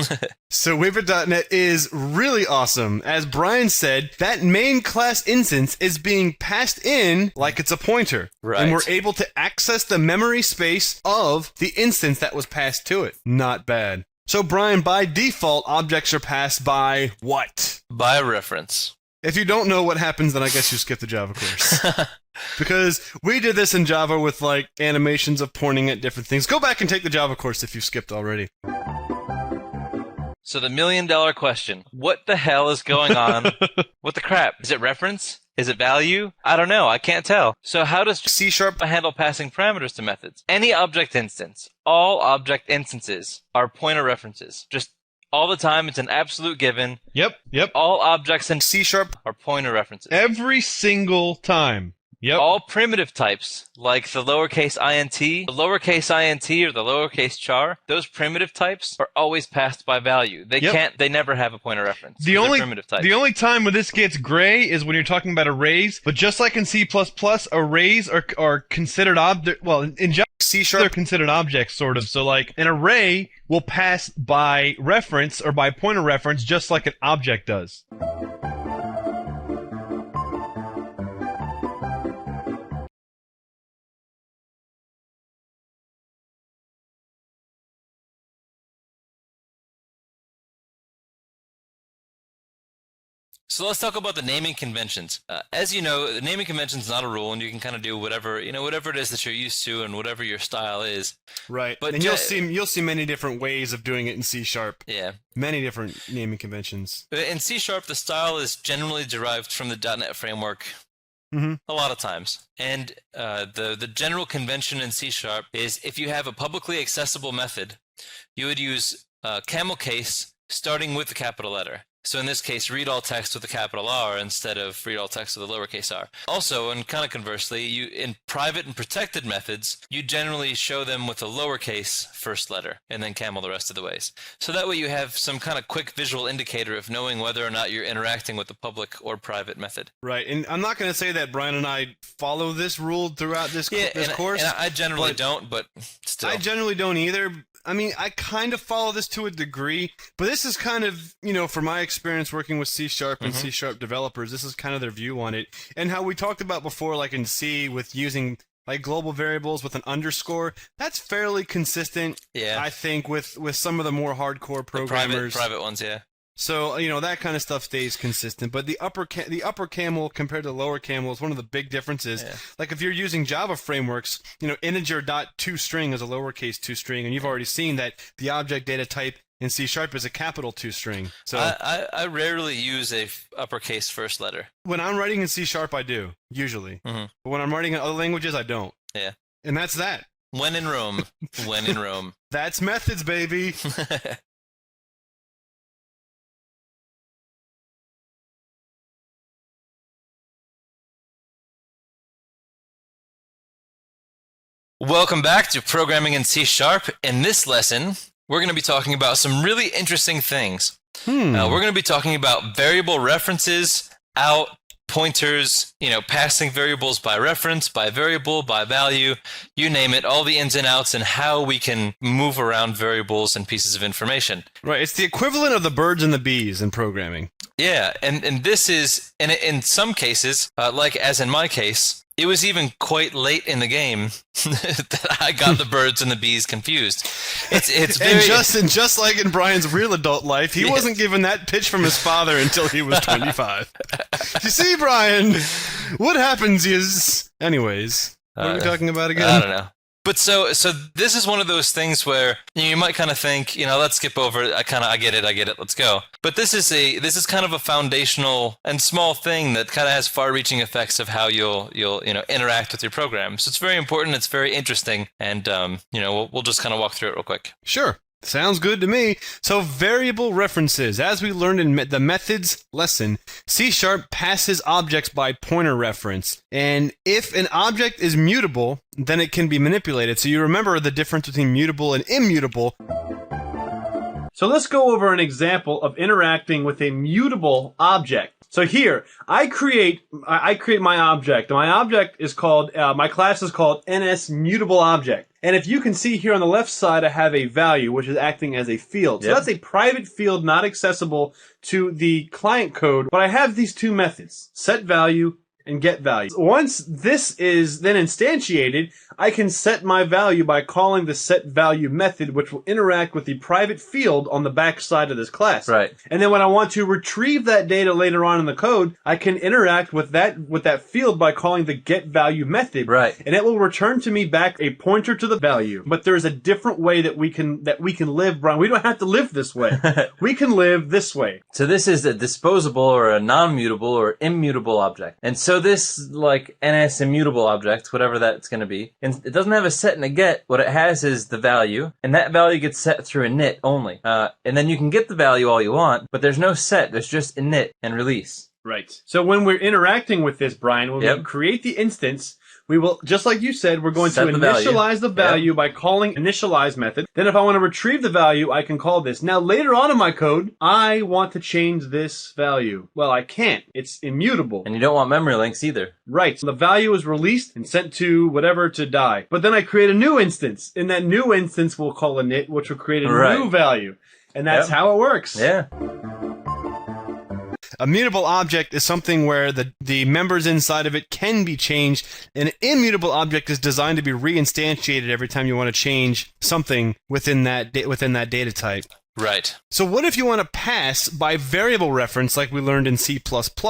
Speaker 1: So Whippet.net is really awesome. As Brian said, that main class instance is being passed in like it's a pointer.
Speaker 2: Right.
Speaker 1: And we're able to access the memory space of the instance that was passed to it. Not bad. So Brian, by default, objects are passed by what?
Speaker 2: By reference.
Speaker 1: If you don't know what happens, then I guess you skip the Java course. Because we did this in Java with, like, animations of pointing at different things. Go back and take the Java course if you skipped already.
Speaker 3: So the $1 million question: what the hell is going on? What the crap? Is it reference? Is it value? I don't know. I can't tell. So how does
Speaker 1: C#
Speaker 3: handle passing parameters to methods? Any object instance, all object instances are pointer references. Just all the time, it's an absolute given.
Speaker 5: Yep.
Speaker 3: All objects in
Speaker 1: C#
Speaker 3: are pointer references.
Speaker 5: Every single time. Yep.
Speaker 3: All primitive types, like the lowercase int, or the lowercase char, those primitive types are always passed by value. They never have a pointer reference.
Speaker 5: The
Speaker 3: They're
Speaker 5: only
Speaker 3: primitive types.
Speaker 5: the only time when this gets gray is when you're talking about arrays. But just like in C++, arrays are considered object. Well, in Java,
Speaker 1: C#
Speaker 5: they're considered objects, sort of. So, like, an array will pass by reference or by pointer reference, just like an object does.
Speaker 2: So let's talk about the naming conventions. As you know, the naming convention is not a rule, and you can kind of do whatever it is that you're used to, and whatever your style is.
Speaker 1: Right.
Speaker 2: But
Speaker 1: And you'll see many different ways of doing it in C#.
Speaker 2: Yeah.
Speaker 1: Many different naming conventions.
Speaker 2: In C#, the style is generally derived from the .NET framework.
Speaker 1: Mm-hmm.
Speaker 2: A lot of times. And the general convention in C# is if you have a publicly accessible method, you would use camel case starting with the capital letter. So in this case, read all text with a capital R instead of read all text with a lowercase r. Also, and kind of conversely, in private and protected methods, you generally show them with a lowercase first letter and then camel the rest of the ways. So that way you have some kind of quick visual indicator of knowing whether or not you're interacting with the public or private method.
Speaker 1: Right. And I'm not going to say that Brian and I follow this rule throughout this course.
Speaker 2: And I generally don't, but still.
Speaker 1: I generally don't either. I mean, I kind of follow this to a degree, but this is kind of, from my experience working with C# and C# developers, this is kind of their view on it. And how we talked about before, like in C, with using like global variables with an underscore, that's fairly consistent, I think, with some of the more hardcore programmers.
Speaker 2: The private ones, yeah.
Speaker 1: So, that kind of stuff stays consistent. But the upper camel compared to the lower camel is one of the big differences. Yeah. Like if you're using Java frameworks, integer.toString is a lowercase toString, and you've already seen that the object data type in C# is a capital toString. So
Speaker 2: I rarely use a uppercase first letter.
Speaker 1: When I'm writing in C# I do, usually.
Speaker 2: Mm-hmm.
Speaker 1: But when I'm writing in other languages, I don't.
Speaker 2: Yeah.
Speaker 1: And that's that.
Speaker 2: When in Rome. When in Rome.
Speaker 1: That's methods, baby.
Speaker 2: Welcome back to Programming in C#. In this lesson, we're going to be talking about some really interesting things. We're going to be talking about variable references, out, pointers, passing variables by reference, by variable, by value, you name it, all the ins and outs, and how we can move around variables and pieces of information.
Speaker 1: Right, it's the equivalent of the birds and the bees in programming.
Speaker 2: Yeah, and this is, and in some cases, like as in my case, it was even quite late in the game that I got the birds and the bees confused. It's very...
Speaker 1: and just like in Brian's real adult life, he wasn't given that pitch from his father until he was 25. You see, Brian, what happens is... Anyways, what are we talking about again?
Speaker 2: I don't know. But so this is one of those things where you might kind of think, let's skip over it. I get it, let's go. But this is kind of a foundational and small thing that kind of has far-reaching effects of how you'll interact with your program. So it's very important, it's very interesting, and we'll just kind of walk through it real quick.
Speaker 1: Sure. Sounds good to me. So variable references. As we learned in the methods lesson, C# passes objects by pointer reference. And if an object is mutable, then it can be manipulated. So you remember the difference between mutable and immutable.
Speaker 6: So let's go over an example of interacting with a mutable object. So here, I create my object. My object is called, my class is called NS mutable object. And if you can see here on the left side, I have a value, which is acting as a field. So that's a private field not accessible to the client code. But I have these two methods, set value and get value. Once this is then instantiated, I can set my value by calling the set value method, which will interact with the private field on the back side of this class.
Speaker 4: Right.
Speaker 6: And then when I want to retrieve that data later on in the code, I can interact with that field by calling the get value method.
Speaker 4: Right.
Speaker 6: And it will return to me back a pointer to the value. But there's a different way that we can live, Brian. We don't have to live this way. We can live this way.
Speaker 4: So this is a disposable or a non-mutable or immutable object. And so this, like, NS immutable object, whatever that's going to be, and it doesn't have a set and a get. What it has is the value, and that value gets set through init only. And then you can get the value all you want, but there's no set. There's just init and release.
Speaker 6: Right. So when we're interacting with this, Brian, when we create the instance, we will, just like you said, we're going to initialize the value by calling initialize method. Then if I want to retrieve the value, I can call this. Now later on in my code, I want to change this value. Well, I can't. It's immutable.
Speaker 4: And you don't want memory links either.
Speaker 6: Right. So the value is released and sent to whatever to die. But then I create a new instance. In that new instance, we'll call init, which will create a new value. And that's how it works.
Speaker 4: Yeah.
Speaker 1: A mutable object is something where the members inside of it can be changed. An immutable object is designed to be reinstantiated every time you want to change something within that data type.
Speaker 2: Right.
Speaker 1: So what if you want to pass by variable reference like we learned in C++?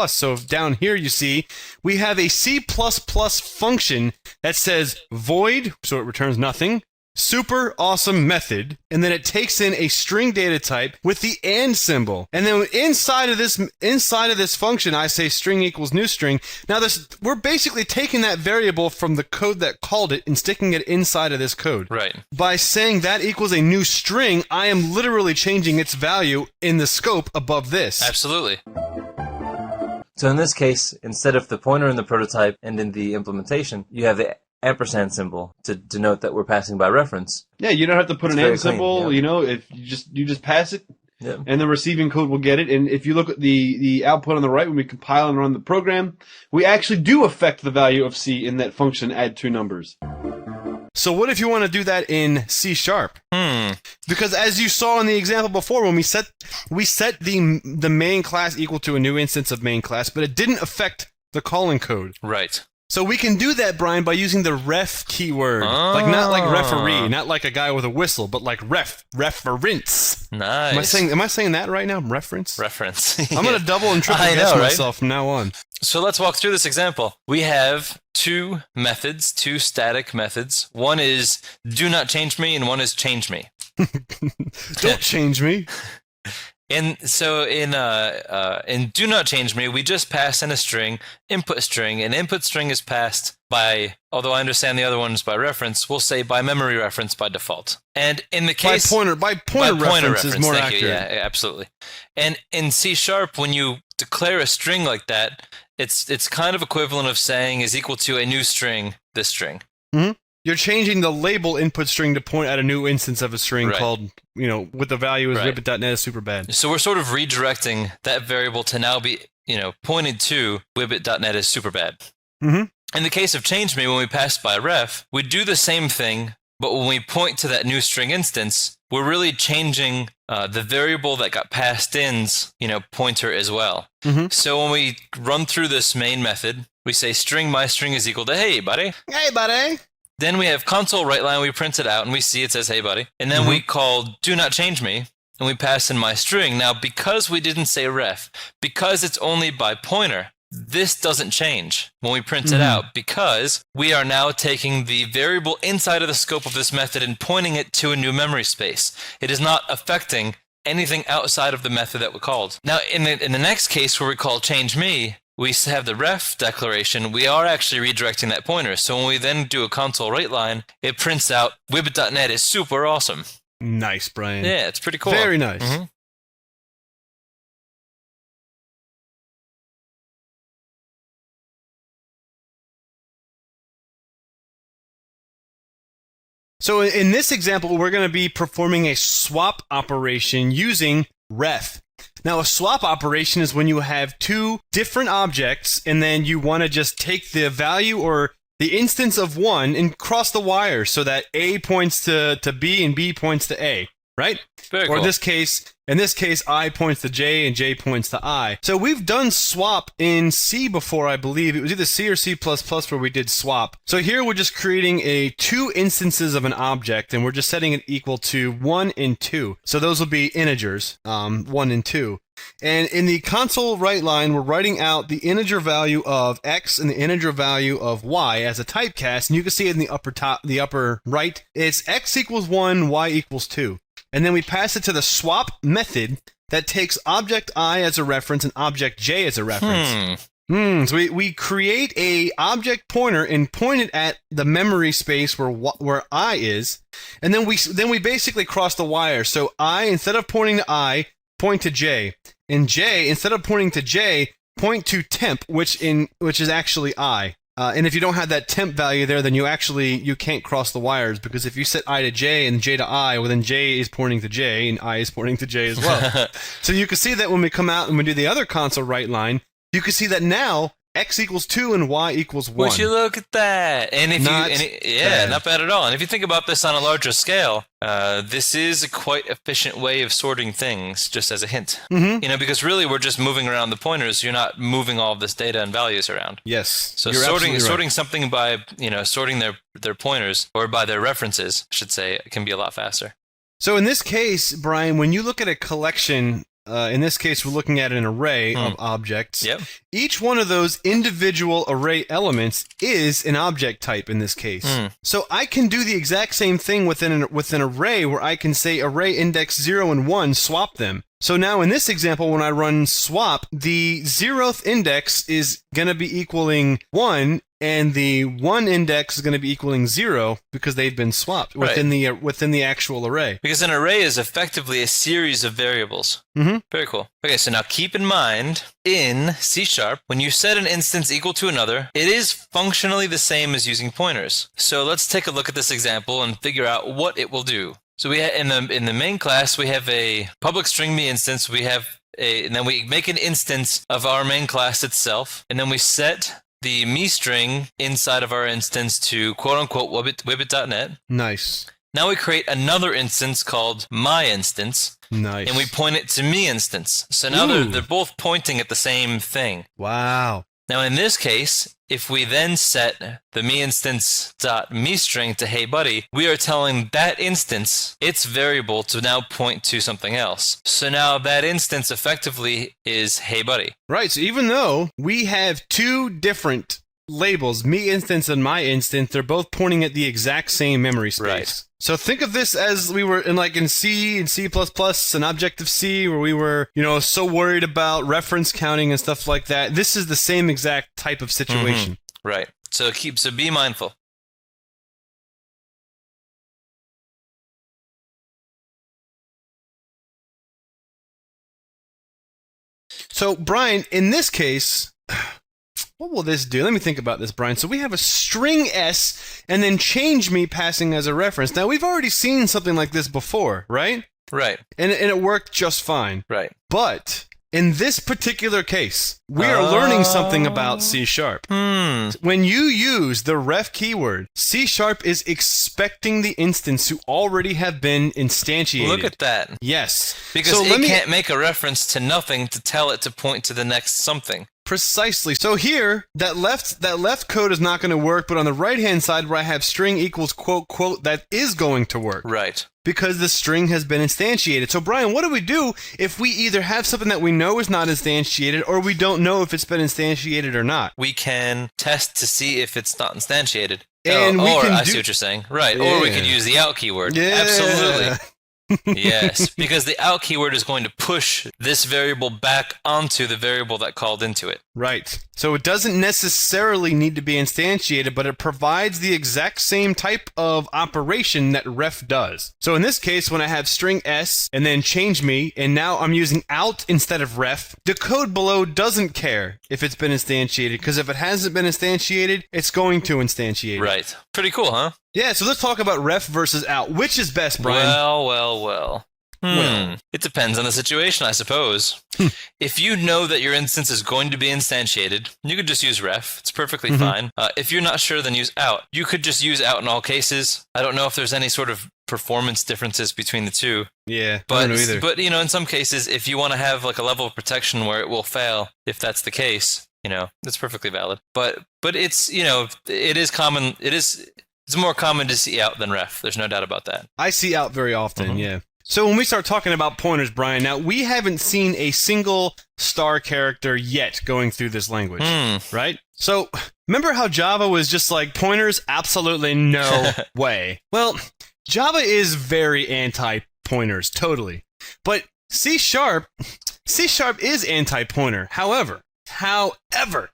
Speaker 1: So down here you see we have a C++ function that says void, so it returns nothing, super awesome method, and then it takes in a string data type with the and symbol. And then inside of this function, I say string equals new string. Now we're basically taking that variable from the code that called it and sticking it inside of this code.
Speaker 2: Right.
Speaker 1: By saying that equals a new string, I am literally changing its value in the scope above this.
Speaker 2: Absolutely.
Speaker 4: So in this case, instead of the pointer in the prototype and in the implementation, you have the ampersand symbol to denote that we're passing by reference.
Speaker 6: Yeah, you don't have to put an and symbol, you know, if you just pass it, and the receiving code will get it. And if you look at the output on the right, when we compile and run the program, we actually do affect the value of C in that function add two numbers.
Speaker 1: So what if you want to do that in C#? Because as you saw in the example before, when we set the main class equal to a new instance of main class, but it didn't affect the calling code.
Speaker 2: Right.
Speaker 1: So we can do that, Brian, by using the ref keyword. Like not like referee, not like a guy with a whistle, but like reference.
Speaker 2: Nice.
Speaker 1: Am I saying that right now? Reference? I'm going to double and triple guess myself from now on.
Speaker 2: So let's walk through this example. We have two methods, two static methods. One is do not change me, and one is change me.
Speaker 1: Don't change me.
Speaker 2: And so in do not change me, we just pass in a string, input string, and input string is passed by, although I understand the other one is by reference, we'll say by memory reference by default. And in the case
Speaker 1: by pointer reference is more accurate.
Speaker 2: Yeah, absolutely. And in C#, when you declare a string like that, it's kind of equivalent of saying is equal to a new string, this string.
Speaker 1: Mm-hmm. You're changing the label input string to point at a new instance of a string called, with the value as wibbit.net is super bad.
Speaker 2: So we're sort of redirecting that variable to now be, pointed to wibbit.net is super bad.
Speaker 1: Mm-hmm.
Speaker 2: In the case of change me, when we pass by ref, we do the same thing, but when we point to that new string instance, we're really changing the variable that got passed in's, pointer as well.
Speaker 1: Mm-hmm.
Speaker 2: So when we run through this main method, we say string my string is equal to hey buddy.
Speaker 1: Hey buddy.
Speaker 2: Then we have console write line, we print it out, and we see it says, hey, buddy. And then we call do not change me, and we pass in my string. Now, because we didn't say ref, because it's only by pointer, this doesn't change when we print it out, because we are now taking the variable inside of the scope of this method and pointing it to a new memory space. It is not affecting anything outside of the method that we called. Now, in the next case where we call change me, we have the ref declaration, we are actually redirecting that pointer. So when we then do a console write line, it prints out wibbit.net is super awesome.
Speaker 1: Nice, Brian.
Speaker 2: Yeah, it's pretty cool.
Speaker 1: Very nice.
Speaker 2: Mm-hmm.
Speaker 1: So in this example, we're going to be performing a swap operation using ref. Now, a swap operation is when you have two different objects, and then you want to just take the value or the instance of one and cross the wire so that A points to B and B points to A, right?
Speaker 2: Very
Speaker 1: Or
Speaker 2: cool.
Speaker 1: in this case, I points to J and J points to I. So we've done swap in C before, I believe. It was either C or C++ where we did swap. So here we're just creating two instances of an object, and we're just setting it equal to 1 and 2. So those will be integers, 1 and 2. And in the console write line, we're writing out the integer value of x and the integer value of y as a typecast. And you can see it in the upper right. It's x equals 1, y equals 2. And then we pass it to the swap method that takes object I as a reference and object j as a reference. So we create a object pointer and point it at the memory space where I is, and then we basically cross the wire. So I, instead of pointing to I, point to j, and j, instead of pointing to j, point to temp, which is actually I. And if you don't have that temp value there, then you can't cross the wires, because if you set I to J and J to I, well then J is pointing to J and I is pointing to J as well. So you can see that when we come out and we do the other console write line, you can see that now x equals 2 and y equals 1.
Speaker 2: Would you look at that? And if
Speaker 1: Not
Speaker 2: bad. Not bad at all. And if you think about this on a larger scale, this is a quite efficient way of sorting things, just as a hint.
Speaker 1: Mm-hmm.
Speaker 2: Because really we're just moving around the pointers. You're not moving all of this data and values around.
Speaker 1: Yes.
Speaker 2: So
Speaker 1: you're
Speaker 2: sorting something by sorting their pointers, or by their references, I should say, can be a lot faster.
Speaker 1: So in this case, Brian, when you look at a collection, in this case we're looking at an array of objects.
Speaker 2: Yep.
Speaker 1: Each one of those individual array elements is an object type in this case. So I can do the exact same thing with an array, where I can say array index 0 and 1, swap them. So now in this example, when I run swap, the 0th index is going to be equaling 1, and the 1 index is going to be equaling 0, because they've been swapped within the actual array.
Speaker 2: Because an array is effectively a series of variables.
Speaker 1: Mm-hmm.
Speaker 2: Very cool. Okay, so now keep in mind, in C#, when you set an instance equal to another, it is functionally the same as using pointers. So let's take a look at this example and figure out what it will do. So we in the main class, we have a public string me instance. And then we make an instance of our main class itself, and then we set the me string inside of our instance to quote-unquote wibbit.net.
Speaker 1: Nice.
Speaker 2: Now we create another instance called my instance,
Speaker 1: Nice.
Speaker 2: and we point it to me instance. So now they're both pointing at the same thing.
Speaker 1: Wow.
Speaker 2: Now in this case, if we then set the me instance dot me string to hey buddy, we are telling that instance its variable to now point to something else. So now that instance effectively is hey buddy.
Speaker 1: Right, so even though we have two different labels, me instance and my instance, they're both pointing at the exact same memory space.
Speaker 2: Right.
Speaker 1: So think of this as we were in C and C++, an Objective-C, where we were, so worried about reference counting and stuff like that. This is the same exact type of situation.
Speaker 2: Mm-hmm. Right. So be mindful.
Speaker 1: So, Brian, in this case, what will this do? Let me think about this, Brian. So we have a string S and then change me passing as a reference. Now, we've already seen something like this before, right?
Speaker 2: Right.
Speaker 1: And it worked just fine.
Speaker 2: Right.
Speaker 1: But in this particular case, we are learning something about C#. When you use the ref keyword, C# is expecting the instance to already have been instantiated.
Speaker 2: Look at that.
Speaker 1: Yes.
Speaker 2: Because it can't make a reference to nothing to tell it to point to the next something.
Speaker 1: Precisely. So here, that left code is not going to work, but on the right-hand side where I have string equals quote, quote, that is going to work.
Speaker 2: Right.
Speaker 1: Because the string has been instantiated. So Brian, what do we do if we either have something that we know is not instantiated, or we don't know if it's been instantiated or not?
Speaker 2: We can test to see if it's not instantiated.
Speaker 1: And
Speaker 2: I see what you're saying. Right.
Speaker 1: Yeah.
Speaker 2: Or we could use the out keyword.
Speaker 1: Yeah.
Speaker 2: Absolutely. Yes, because the out keyword is going to push this variable back onto the variable that called into it.
Speaker 1: Right. So it doesn't necessarily need to be instantiated, but it provides the exact same type of operation that ref does. So in this case, when I have string s and then change me, and now I'm using out instead of ref, the code below doesn't care if it's been instantiated, because if it hasn't been instantiated, it's going to instantiate it.
Speaker 2: Right. Pretty cool, huh?
Speaker 1: Yeah, so let's talk about ref versus out. Which is best, Brian?
Speaker 2: Well. It depends on the situation, I suppose. If you know that your instance is going to be instantiated, you could just use ref. It's perfectly fine. If you're not sure, then use out. You could just use out in all cases. I don't know if there's any sort of performance differences between the two.
Speaker 1: Yeah,
Speaker 2: but
Speaker 1: I don't know either.
Speaker 2: But in some cases, if you want to have like a level of protection where it will fail, if that's the case, that's perfectly valid. But it's it is common. It's more common to see out than ref. There's no doubt about that.
Speaker 1: I see out very often. Yeah. So when we start talking about pointers, Brian, now we haven't seen a single star character yet going through this language, right? So remember how Java was just like pointers? Absolutely no way. Well, Java is very anti-pointers, totally. But C# is anti-pointer. However,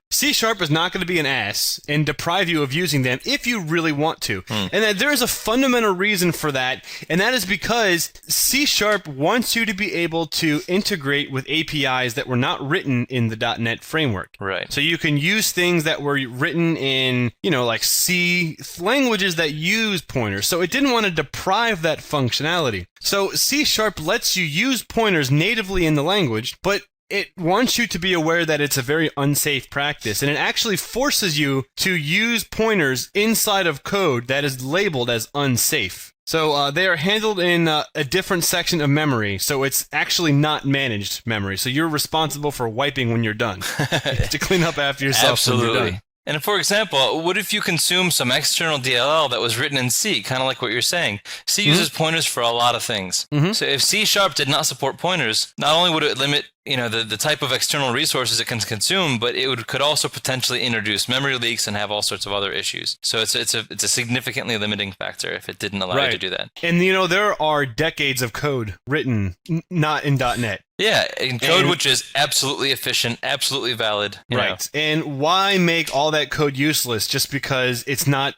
Speaker 1: C# is not going to be an ass and deprive you of using them if you really want to. And that there is a fundamental reason for that, and that is because C# wants you to be able to integrate with APIs that were not written in the .NET framework.
Speaker 2: Right.
Speaker 1: So you can use things that were written in, like C languages that use pointers. So it didn't want to deprive that functionality. So C# lets you use pointers natively in the language, but it wants you to be aware that it's a very unsafe practice, and it actually forces you to use pointers inside of code that is labeled as unsafe. So they are handled in a different section of memory, so it's actually not managed memory. So you're responsible for wiping when you're done. You have to clean up after yourself.
Speaker 2: Absolutely.
Speaker 1: When you're done.
Speaker 2: And for example, what if you consume some external DLL that was written in C, kind of like what you're saying? C uses pointers for a lot of things. So if C# did not support pointers, not only would it limit the type of external resources it can consume, but it could also potentially introduce memory leaks and have all sorts of other issues. So it's a significantly limiting factor if it didn't allow you to do that.
Speaker 1: And there are decades of code written not in .NET.
Speaker 2: Yeah, in code which is absolutely efficient, absolutely valid.
Speaker 1: Right. And why make all that code useless just because it's not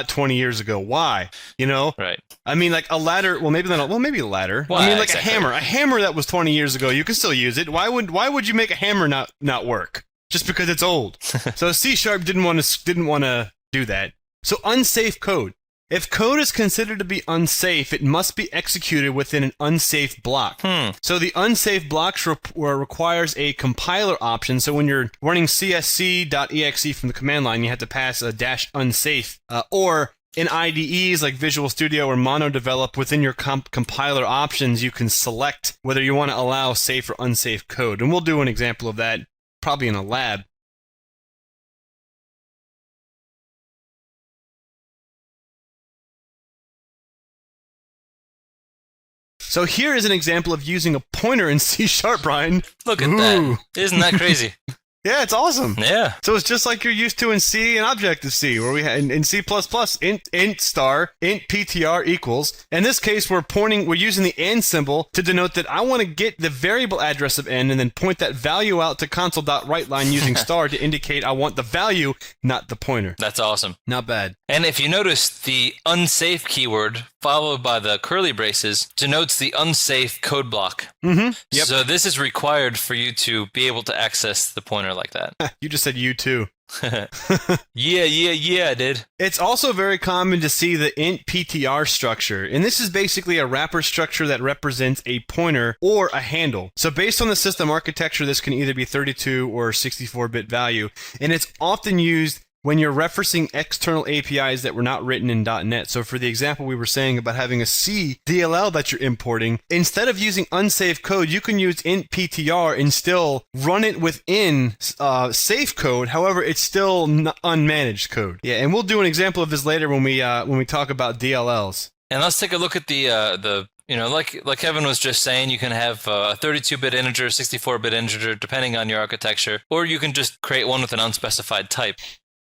Speaker 1: 20 years ago? Why?
Speaker 2: Right.
Speaker 1: I mean, like a ladder. Well, maybe not. Well, maybe a ladder.
Speaker 2: Well,
Speaker 1: I mean, like
Speaker 2: exactly.
Speaker 1: a hammer that was 20 years ago. You can still use it. Why would you make a hammer not work just because it's old? So C# didn't want to do that. So unsafe code. If code is considered to be unsafe, it must be executed within an unsafe block. So the unsafe blocks requires a compiler option. So when you're running csc.exe from the command line, you have to pass a -unsafe. Or in IDEs like Visual Studio or MonoDevelop, within your compiler options, you can select whether you want to allow safe or unsafe code. And we'll do an example of that probably in a lab. So here is an example of using a pointer in C#, Brian.
Speaker 2: Look at that. Isn't that crazy?
Speaker 1: Yeah, it's awesome.
Speaker 2: Yeah.
Speaker 1: So it's just like you're used to in C and Objective-C, where we had in C++, int star, int ptr equals. In this case, we're using the and symbol to denote that I want to get the variable address of n and then point that value out to console.writeLine using star to indicate I want the value, not the pointer.
Speaker 2: That's awesome.
Speaker 1: Not bad.
Speaker 2: And if you notice, the unsafe keyword followed by the curly braces denotes the unsafe code block.
Speaker 1: Yep.
Speaker 2: So this is required for you to be able to access the pointer like that.
Speaker 1: You just said you too.
Speaker 2: Yeah, I did.
Speaker 1: It's also very common to see the int ptr structure, and this is basically a wrapper structure that represents a pointer or a handle. So based on the system architecture, this can either be 32 or 64-bit value, and it's often used when you're referencing external APIs that were not written in .NET. So for the example we were saying about having a C DLL that you're importing, instead of using unsafe code, you can use int ptr and still run it within safe code. However, it's still unmanaged code. Yeah, and we'll do an example of this later when we talk about DLLs.
Speaker 2: And let's take a look at the like Kevin was just saying, you can have a 32-bit integer, 64-bit integer, depending on your architecture, or you can just create one with an unspecified type.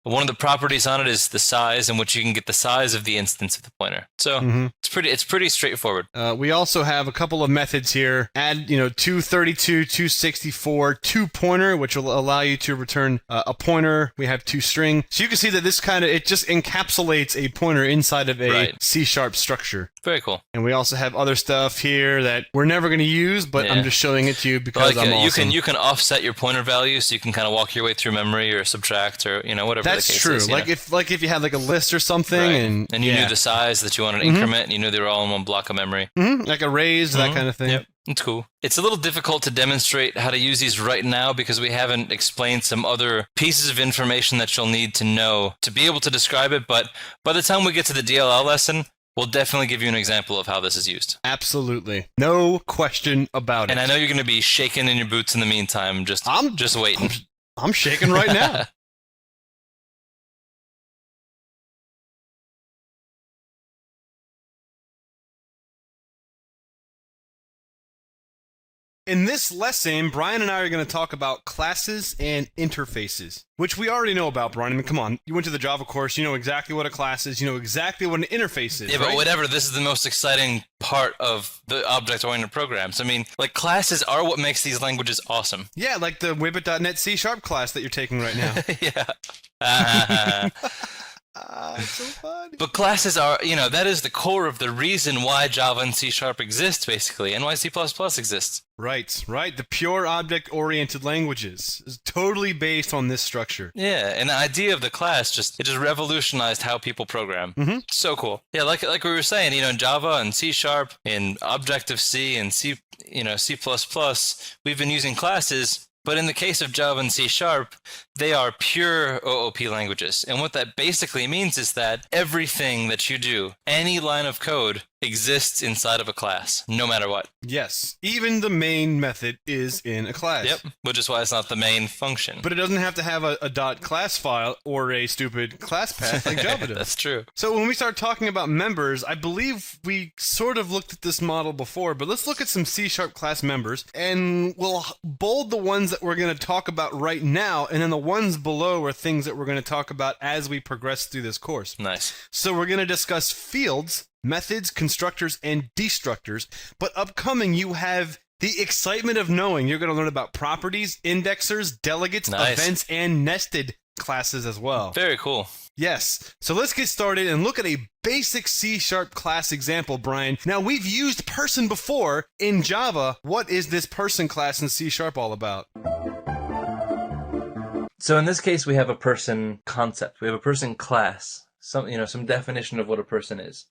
Speaker 2: One of the properties on it is the size, in which you can get the size of the instance of the pointer. So it's pretty straightforward.
Speaker 1: We also have a couple of methods here. Add 232, 264, pointer, which will allow you to return a pointer. We have string. So you can see that this it just encapsulates a pointer inside of a C# structure.
Speaker 2: Very cool.
Speaker 1: And we also have other stuff here that we're never going to use, but I'm just showing it to you because I'm awesome.
Speaker 2: You can offset your pointer value, so you can kind of walk your way through memory or subtract or whatever.
Speaker 1: That's
Speaker 2: the case
Speaker 1: true.
Speaker 2: is,
Speaker 1: If you had like a list or something, and
Speaker 2: you knew the size that you wanted to increment, and you knew they were all in one block of memory,
Speaker 1: like arrays, that kind of thing.
Speaker 2: Yep. It's cool. It's a little difficult to demonstrate how to use these right now because we haven't explained some other pieces of information that you'll need to know to be able to describe it, but by the time we get to the DLL lesson, we'll definitely give you an example of how this is used.
Speaker 1: Absolutely. No question about it.
Speaker 2: And I know you're going to be shaking in your boots in the meantime, just waiting.
Speaker 1: I'm shaking right now. In this lesson, Brian and I are going to talk about classes and interfaces, which we already know about, Brian. I mean, come on. You went to the Java course. You know exactly what a class is. You know exactly what an interface is,
Speaker 2: Yeah, but whatever. This is the most exciting part of the object-oriented programs. I mean, classes are what makes these languages awesome.
Speaker 1: Yeah, like the Wibbit.NET C# class that you're taking right now.
Speaker 2: Yeah.
Speaker 1: It's so fun.
Speaker 2: But classes are, that is the core of the reason why Java and C# exists, basically, and why C++ exists.
Speaker 1: Right. The pure object-oriented languages is totally based on this structure.
Speaker 2: Yeah, and the idea of the class just revolutionized how people program. So cool. Yeah, like we were saying, in Java and C#, in Objective-C and C, C++, we've been using classes. But in the case of Java and C#, they are pure OOP languages. And what that basically means is that everything that you do, any line of code, exists inside of a class, no matter what.
Speaker 1: Yes. Even the main method is in a class.
Speaker 2: Yep, which is why it's not the main function.
Speaker 1: But it doesn't have to have a .class file or a stupid class path like Java does.
Speaker 2: That's true.
Speaker 1: So when we start talking about members, I believe we sort of looked at this model before, but let's look at some C# class members, and we'll bold the ones that we're going to talk about right now, and then the ones below are things that we're going to talk about as we progress through this course.
Speaker 2: Nice.
Speaker 1: So we're going to discuss fields, methods, constructors, and destructors, but upcoming you have the excitement of knowing you're going to learn about properties, indexers, delegates, events, and nested classes as well.
Speaker 2: Very cool.
Speaker 1: Yes. So let's get started and look at a basic C# class example, Brian. Now, we've used person before in Java. What is this person class in C# all about?
Speaker 4: So in this case, we have a person concept. We have a person class. Some definition of what a person is.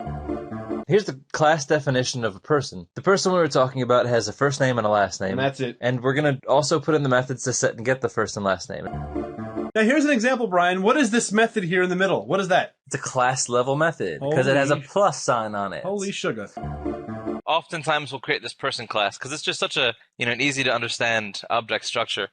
Speaker 4: Here's the class definition of a person. The person we were talking about has a first name and a last name.
Speaker 6: And that's it.
Speaker 4: And we're going to also put in the methods to set and get the first and last name.
Speaker 6: Now here's an example, Brian. What is this method here in the middle? What is that?
Speaker 4: It's a class level method because it has a plus sign on it.
Speaker 6: Holy sugar.
Speaker 3: Oftentimes we'll create this person class because it's just such a an easy to understand object structure.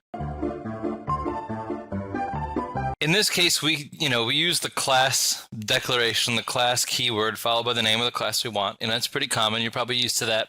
Speaker 2: In this case, we use the class declaration, the class keyword, followed by the name of the class we want. And that's pretty common. You're probably used to that.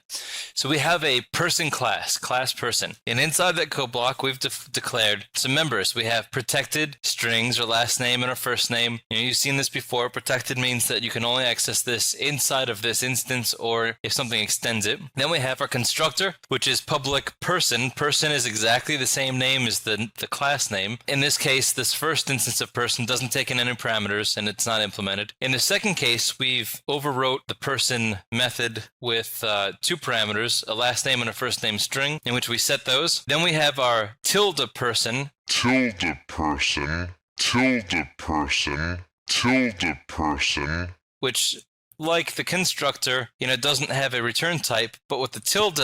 Speaker 2: So we have a person class person. And inside that code block, we've declared some members. We have protected strings, our last name and our first name. You've seen this before. Protected means that you can only access this inside of this instance or if something extends it. Then we have our constructor, which is public person. Person is exactly the same name as the class name. In this case, this first instance of person doesn't take in any parameters and it's not implemented. In the second case, we've overwrote the person method with 2 parameters, a last name and a first name string, in which we set those. Then we have our tilde person, which, like the constructor, doesn't have a return type, but with the tilde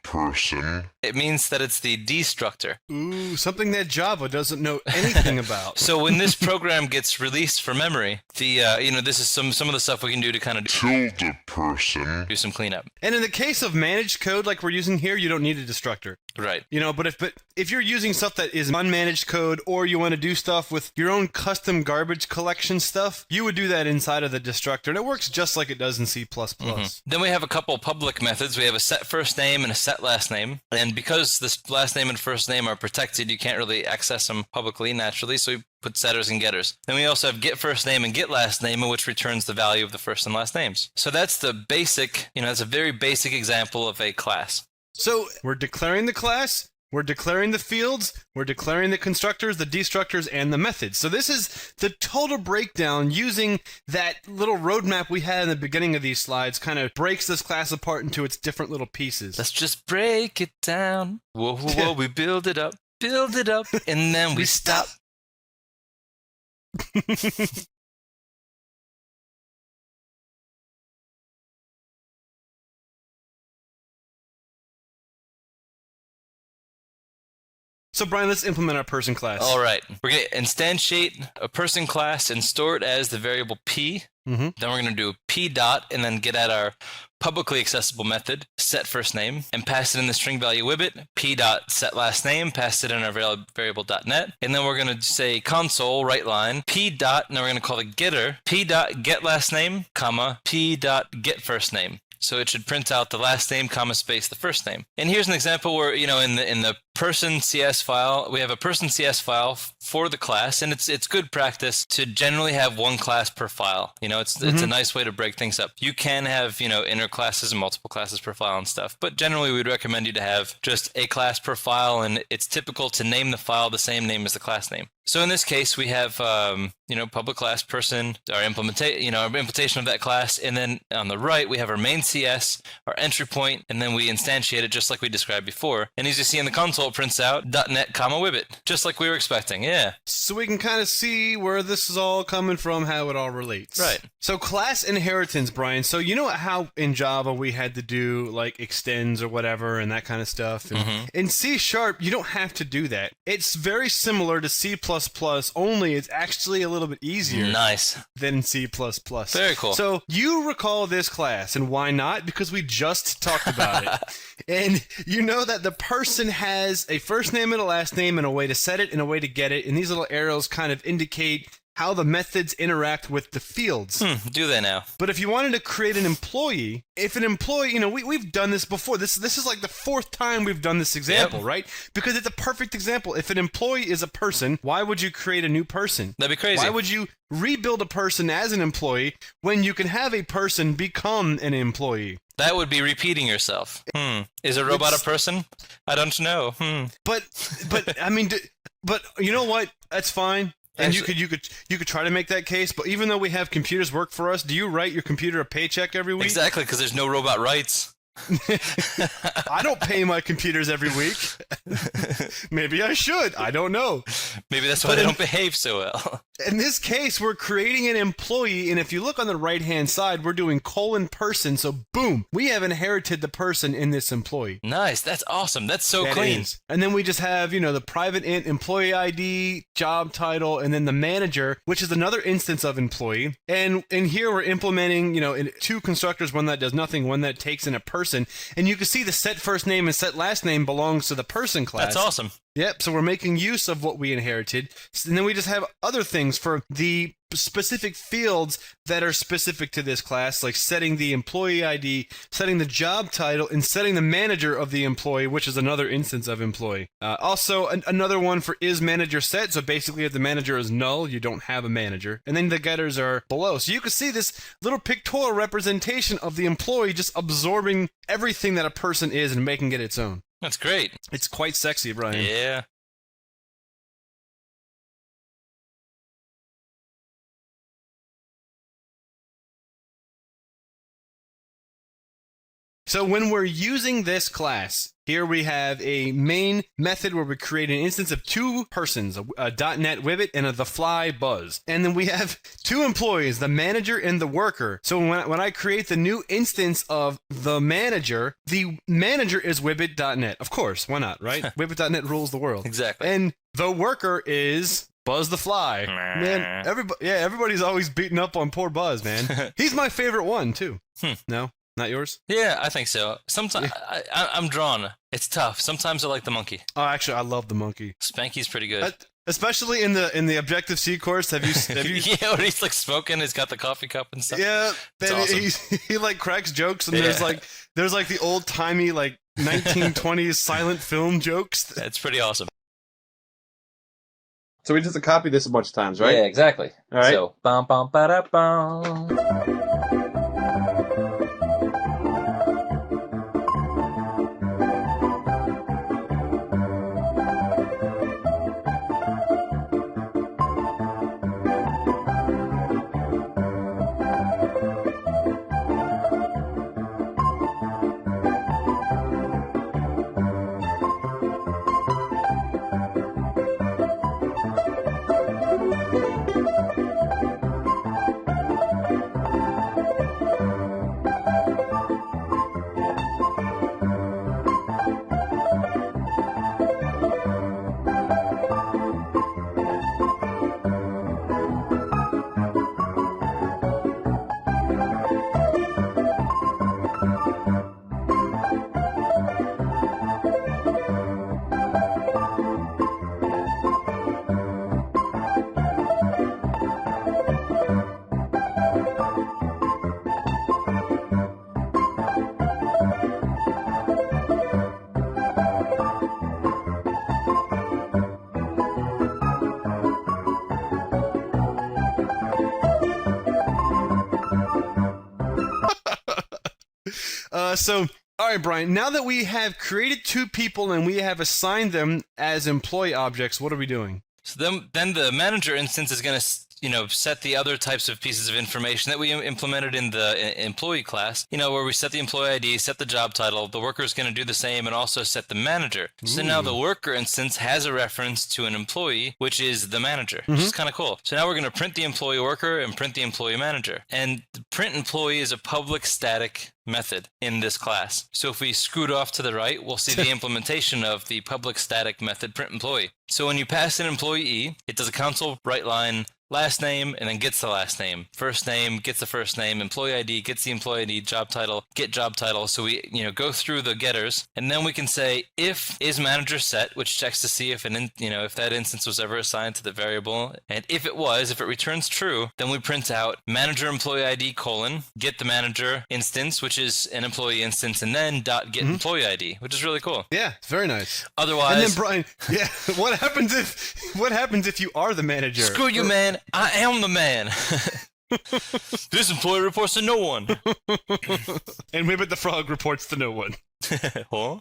Speaker 2: person, it means that it's the destructor.
Speaker 1: Ooh, something that Java doesn't know anything about.
Speaker 2: So when this program gets released from memory, this is some of the stuff we can do to kind of do some cleanup.
Speaker 1: And in the case of managed code like we're using here, you don't need a destructor.
Speaker 2: Right.
Speaker 1: But if you're using stuff that is unmanaged code or you want to do stuff with your own custom garbage collection stuff, you would do that inside of the destructor. and it works just like it does in C++.
Speaker 2: Then we have a couple public methods. We have a set first name and a set last name. And because this last name and first name are protected, you can't really access them publicly naturally, so we put setters and getters. Then we also have get first name and get last name, which returns the value of the first and last names. So that's the basic, that's a very basic example of a class.
Speaker 1: So we're declaring the class, we're declaring the fields, we're declaring the constructors, the destructors, and the methods. So this is the total breakdown using that little roadmap we had in the beginning of these slides, kind of breaks this class apart into its different little pieces.
Speaker 2: Let's just break it down. Whoa, whoa, whoa, we build it up, and then we stop.
Speaker 1: So, Brian, let's implement our person class.
Speaker 2: All right. We're going to instantiate a person class and store it as the variable p. Then we're going to do p dot and then get at our publicly accessible method, set first name, and pass it in the string value wibbit, p dot set last name, pass it in our variable .net, and then we're going to say console, right line, p dot, and then we're going to call the getter, p dot get last name, comma, p dot get first name. So it should print out the last name, comma, space, the first name. And here's an example where, in the person CS file, we have a person CS file for the class, and it's good practice to generally have one class per file. It's a nice way to break things up. You can have, inner classes and multiple classes per file and stuff, but generally we'd recommend you to have just a class per file, and it's typical to name the file the same name as the class name. So in this case, we have, public class person, our implementation of that class, and then on the right, we have our main CS, our entry point, and then we instantiate it just like we described before. And as you see in the console, it prints out .net, comma, wibbit, just like we were expecting, yeah.
Speaker 1: So we can kind of see where this is all coming from, how it all relates.
Speaker 2: Right.
Speaker 1: So class inheritance, Brian. So you know how in Java we had to do like extends or whatever and that kind of stuff? And in C#, you don't have to do that. It's very similar to C++, only it's actually a little bit easier than in C++.
Speaker 2: Very cool.
Speaker 1: So you recall this class, and why not? Because we just talked about it. And you know that the person has a first name and a last name and a way to set it and a way to get it, and these little arrows kind of indicate how the methods interact with the fields.
Speaker 2: Do they now?
Speaker 1: But if you wanted to create an employee, if an employee, we've done this before. This is like the fourth time we've done this example, right? Because it's a perfect example. If an employee is a person, why would you create a new person?
Speaker 2: That'd be crazy.
Speaker 1: Why would you rebuild a person as an employee when you can have a person become an employee?
Speaker 2: That would be repeating yourself. Is a robot a person? I don't know.
Speaker 1: But I mean, but you know what? That's fine. And you could try to make that case, but even though we have computers work for us, do you write your computer a paycheck every week?
Speaker 2: Exactly, because there's no robot rights.
Speaker 1: I don't pay my computers every week. Maybe I should. I don't know.
Speaker 2: Maybe that's why they don't behave so well.
Speaker 1: In this case, we're creating an employee, and if you look on the right-hand side, we're doing :person, so boom, we have inherited the person in this employee.
Speaker 2: Nice. That's awesome. That's so clean.
Speaker 1: And then we just have, the private int, employee ID, job title, and then the manager, which is another instance of employee. And in here, we're implementing, in two constructors, one that does nothing, one that takes in a person. And you can see the set first name and set last name belongs to the person class.
Speaker 2: That's awesome.
Speaker 1: Yep, so we're making use of what we inherited. And then we just have other things for the specific fields that are specific to this class, like setting the employee ID, setting the job title, and setting the manager of the employee, which is another instance of employee. Also, another one for isManagerSet, so basically if the manager is null, you don't have a manager. And then the getters are below. So you can see this little pictorial representation of the employee just absorbing everything that a person is and making it its own.
Speaker 2: That's great.
Speaker 1: It's quite sexy, Brian.
Speaker 2: Yeah.
Speaker 1: So when we're using this class, here we have a main method where we create an instance of two persons, a .NET Wibbit and a TheFly Buzz. And then we have two employees, the manager and the worker. So when I create the new instance of the manager is Wibbit.net. Of course, why not, right? Wibbit.net rules the world.
Speaker 2: Exactly.
Speaker 1: And the worker is Buzz the Fly. Man, everybody's always beating up on poor Buzz, man. He's my favorite one, too. No? Not yours?
Speaker 2: Yeah, I think so. Sometimes I'm drawn. It's tough. Sometimes I like the monkey.
Speaker 1: Oh, actually, I love the monkey.
Speaker 2: Spanky's pretty good.
Speaker 1: Especially in the Objective C course, have you
Speaker 2: Yeah, when he's like smoking, he's got the coffee cup and stuff.
Speaker 1: Yeah,
Speaker 2: It's
Speaker 1: then
Speaker 2: awesome.
Speaker 1: he like cracks jokes, and
Speaker 2: Yeah.
Speaker 1: there's like the old timey like 1920s silent film jokes.
Speaker 2: That's pretty awesome.
Speaker 6: So we just have to copy this a bunch of times, right?
Speaker 3: Yeah, exactly.
Speaker 6: All right.
Speaker 3: So, bum bum ba da bum.
Speaker 1: So, all right, Brian, now that we have created two people and we have assigned them as employee objects, what are we doing?
Speaker 2: So then the manager instance is going to, set the other types of pieces of information that we implemented in the employee class, where we set the employee ID, set the job title. The worker is going to do the same and also set the manager. So now the worker instance has a reference to an employee, which is the manager, which is kind of cool. So now we're going to print the employee worker and print the employee manager. And the print employee is a public static method in this class. So if we scoot off to the right, we'll see the implementation of the public static method print employee. So when you pass an employee, it does a console write line, last name, and then gets the last name. First name, gets the first name. Employee ID, gets the employee ID. Job title, get job title. So we, go through the getters, and then we can say if is manager set, which checks to see if if that instance was ever assigned to the variable, and if it was, if it returns true, then we print out manager employee ID : get the manager instance, which is an employee instance, and then dot get employee ID, which is really cool.
Speaker 1: Yeah, it's very nice.
Speaker 2: Otherwise,
Speaker 1: And then Brian, yeah, what happens if you are the manager?
Speaker 2: Screw you, man. I am the man. This employee reports to no one.
Speaker 1: And Wibbit the Frog reports to no one.
Speaker 2: Huh?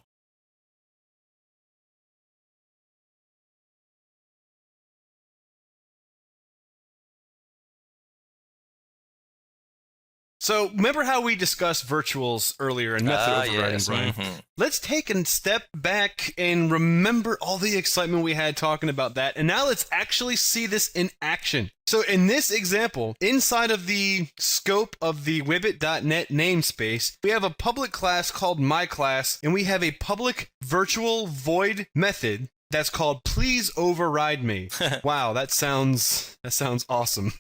Speaker 1: So remember how we discussed virtuals earlier and method overriding,
Speaker 2: yes.
Speaker 1: Brian?
Speaker 2: Mhm.
Speaker 1: Let's take a step back and remember all the excitement we had talking about that. And now let's actually see this in action. So in this example, inside of the scope of the Wibbit.net namespace, we have a public class called myClass, and we have a public virtual void method that's called please override me. Wow, that sounds awesome.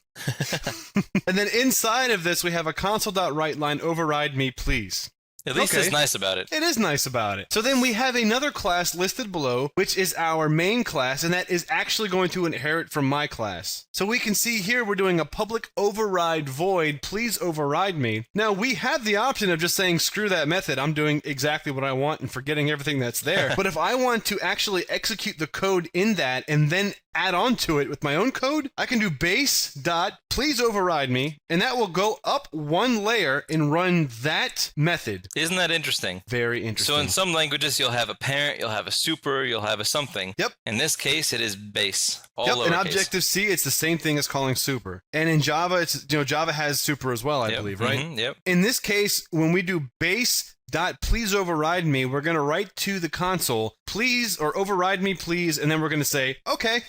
Speaker 1: And then inside of this, we have a console.writeLine override me, please.
Speaker 2: At least
Speaker 1: Okay.
Speaker 2: it's nice about it.
Speaker 1: It is nice about it. So then we have another class listed below, which is our main class, and that is actually going to inherit from my class. So we can see here we're doing a public override void, please override me. Now we have the option of just saying screw that method, I'm doing exactly what I want and forgetting everything that's there. But if I want to actually execute the code in that and then add on to it with my own code, I can do base dot please override me, and that will go up one layer and run that method.
Speaker 2: Isn't that interesting?
Speaker 1: Very interesting.
Speaker 2: So in some languages, you'll have a parent, you'll have a super, you'll have a something.
Speaker 1: Yep.
Speaker 2: In this case, it is base. All
Speaker 1: Yep, in
Speaker 2: lowercase.
Speaker 1: Objective-C, it's the same thing as calling super. And in Java, it's Java has super as well, I
Speaker 2: Yep.
Speaker 1: believe, right?
Speaker 2: Mhm, yep.
Speaker 1: In this case, when we do base dot please override me, we're going to write to the console, please, or override me, please, and then we're going to say, okay.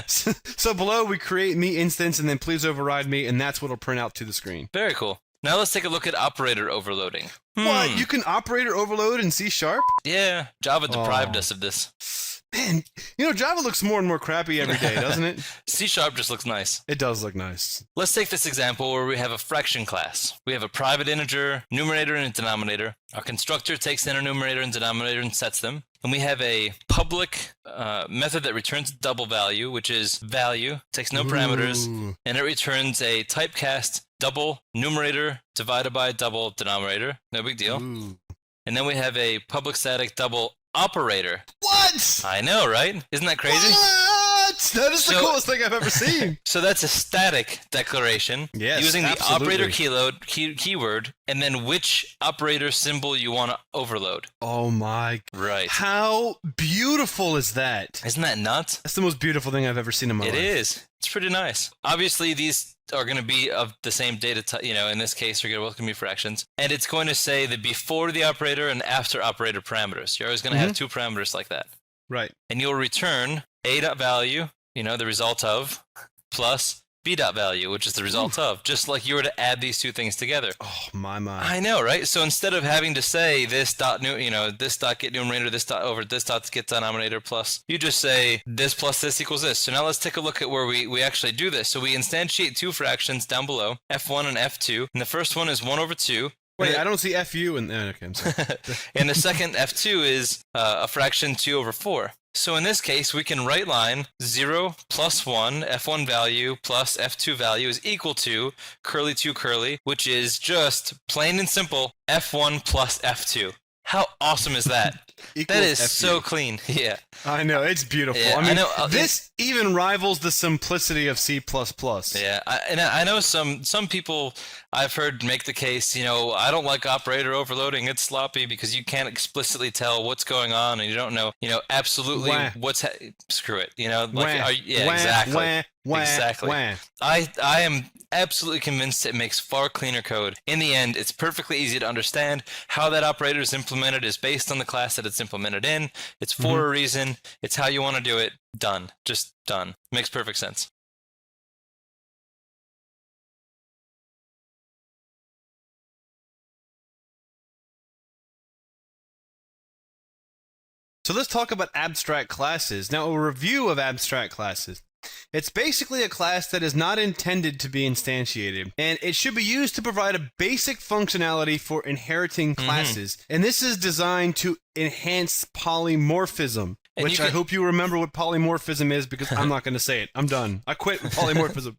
Speaker 1: So below, we create me instance, and then please override me, and that's what will print out to the screen.
Speaker 2: Very cool. Now let's take a look at operator overloading.
Speaker 1: What? You can operator overload in C#?
Speaker 2: Yeah, Java deprived
Speaker 1: Oh.
Speaker 2: us of this.
Speaker 1: Man, Java looks more and more crappy every day, doesn't it?
Speaker 2: C# just looks nice.
Speaker 1: It does look nice.
Speaker 2: Let's take this example where we have a fraction class. We have a private integer, numerator, and a denominator. Our constructor takes the numerator and denominator and sets them. and we have a public method that returns double value, which is value, takes no parameters, and it returns a typecast double numerator divided by double denominator. No big deal. And then we have a public static double operator.
Speaker 1: What?
Speaker 2: I know, right? Isn't that crazy?
Speaker 1: What? That is the coolest thing I've ever seen.
Speaker 2: So that's a static declaration using the operator keyword, and then which operator symbol you want to overload.
Speaker 1: Oh my.
Speaker 2: Right.
Speaker 1: How beautiful is that?
Speaker 2: Isn't that nuts?
Speaker 1: That's the most beautiful thing I've ever seen in my life.
Speaker 2: It is. It's pretty nice. Obviously, these are going to be of the same data type. In this case, they're both going to be fractions. And it's going to say the before the operator and after operator parameters. You're always going to have two parameters like that.
Speaker 1: Right.
Speaker 2: And you'll return a.value, the result of, plus b.value, which is the result of, just like you were to add these two things together.
Speaker 1: Oh, my.
Speaker 2: I know, right? So instead of having to say this dot this dot get numerator, this dot over this dot get denominator plus, you just say this plus this equals this. So now let's take a look at where we actually do this. So we instantiate two fractions down below, f1 and f2, and the first one is 1 over 2.
Speaker 1: Wait, I don't see FU in there. Okay, I'm sorry.
Speaker 2: And the second f2 is a fraction 2 over 4. So in this case, we can write line 0 plus 1, f1 value plus f2 value is equal to curly 2 curly, which is just plain and simple f1 plus f2. How awesome is that? That is so clean. Yeah.
Speaker 1: I know. It's beautiful.
Speaker 2: Yeah,
Speaker 1: I mean,
Speaker 2: I know,
Speaker 1: this even rivals the simplicity of C++.
Speaker 2: Yeah. I know some people I've heard make the case, I don't like operator overloading. It's sloppy because you can't explicitly tell what's going on and you don't know, absolutely screw it. Exactly. Exactly. I am absolutely convinced it makes far cleaner code. In the end, it's perfectly easy to understand. How that operator is implemented is based on the class that it's implemented in. It's for a reason. It's how you want to do it. Done. Just done. Makes perfect sense.
Speaker 1: So let's talk about abstract classes. Now, a review of abstract classes. It's basically a class that is not intended to be instantiated, and it should be used to provide a basic functionality for inheriting classes. And this is designed to enhance polymorphism, which I hope you remember what polymorphism is, because I'm not going to say it. I'm done. I quit with polymorphism.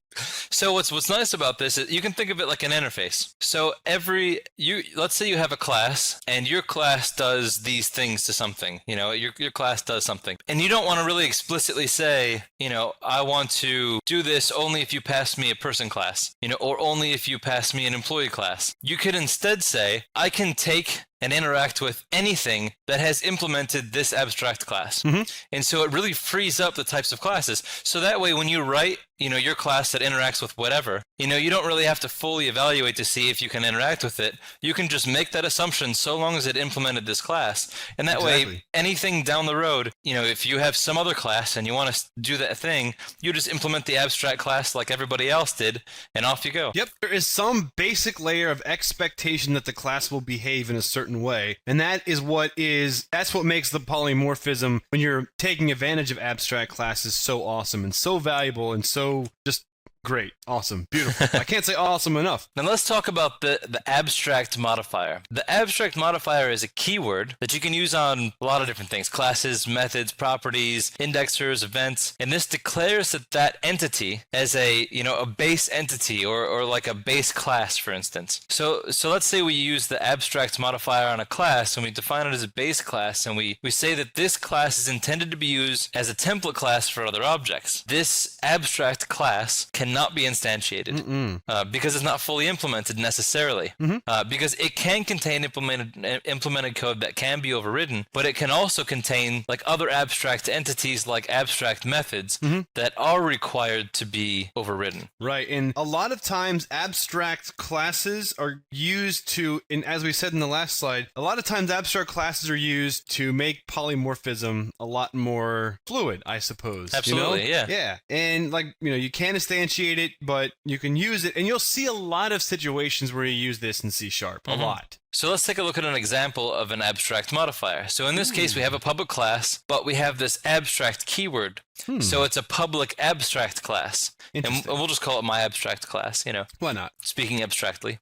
Speaker 2: So what's nice about this is you can think of it like an interface. So let's say you have a class and your class does these things to something. Your class does something, and you don't want to really explicitly say, I want to do this only if you pass me a person class, or only if you pass me an employee class. You could instead say, I can take and interact with anything that has implemented this abstract class. And so it really frees up the types of classes. So that way, when you write, your class that interacts with whatever, you don't really have to fully evaluate to see if you can interact with it. You can just make that assumption so long as it implemented this class. And that way, anything down the road, if you have some other class and you want to do that thing, you just implement the abstract class like everybody else did, and off you go.
Speaker 1: Yep. There is some basic layer of expectation that the class will behave in a certain way, and that's what makes the polymorphism, when you're taking advantage of abstract classes, so awesome and so valuable and so just great, awesome, beautiful. I can't say awesome enough.
Speaker 2: Now let's talk about the abstract modifier. The abstract modifier is a keyword that you can use on a lot of different things: classes, methods, properties, indexers, events. And this declares that entity as a base entity or like a base class, for instance. So let's say we use the abstract modifier on a class and we define it as a base class, and we say that this class is intended to be used as a template class for other objects. This abstract class cannot be instantiated because it's not fully implemented necessarily, because it can contain implemented code that can be overridden, but it can also contain like other abstract entities like abstract methods that are required to be overridden.
Speaker 1: Right, and a lot of times abstract classes are used to, and as we said in the last slide, a lot of times abstract classes are used to make polymorphism a lot more fluid, I suppose.
Speaker 2: Absolutely, yeah.
Speaker 1: Yeah, and you can instantiate it, but you can use it, and you'll see a lot of situations where you use this in C#, a lot.
Speaker 2: So let's take a look at an example of an abstract modifier. So in this case, we have a public class, but we have this abstract keyword. So it's a public abstract class. And we'll just call it my abstract class,
Speaker 1: Why not?
Speaker 2: Speaking abstractly.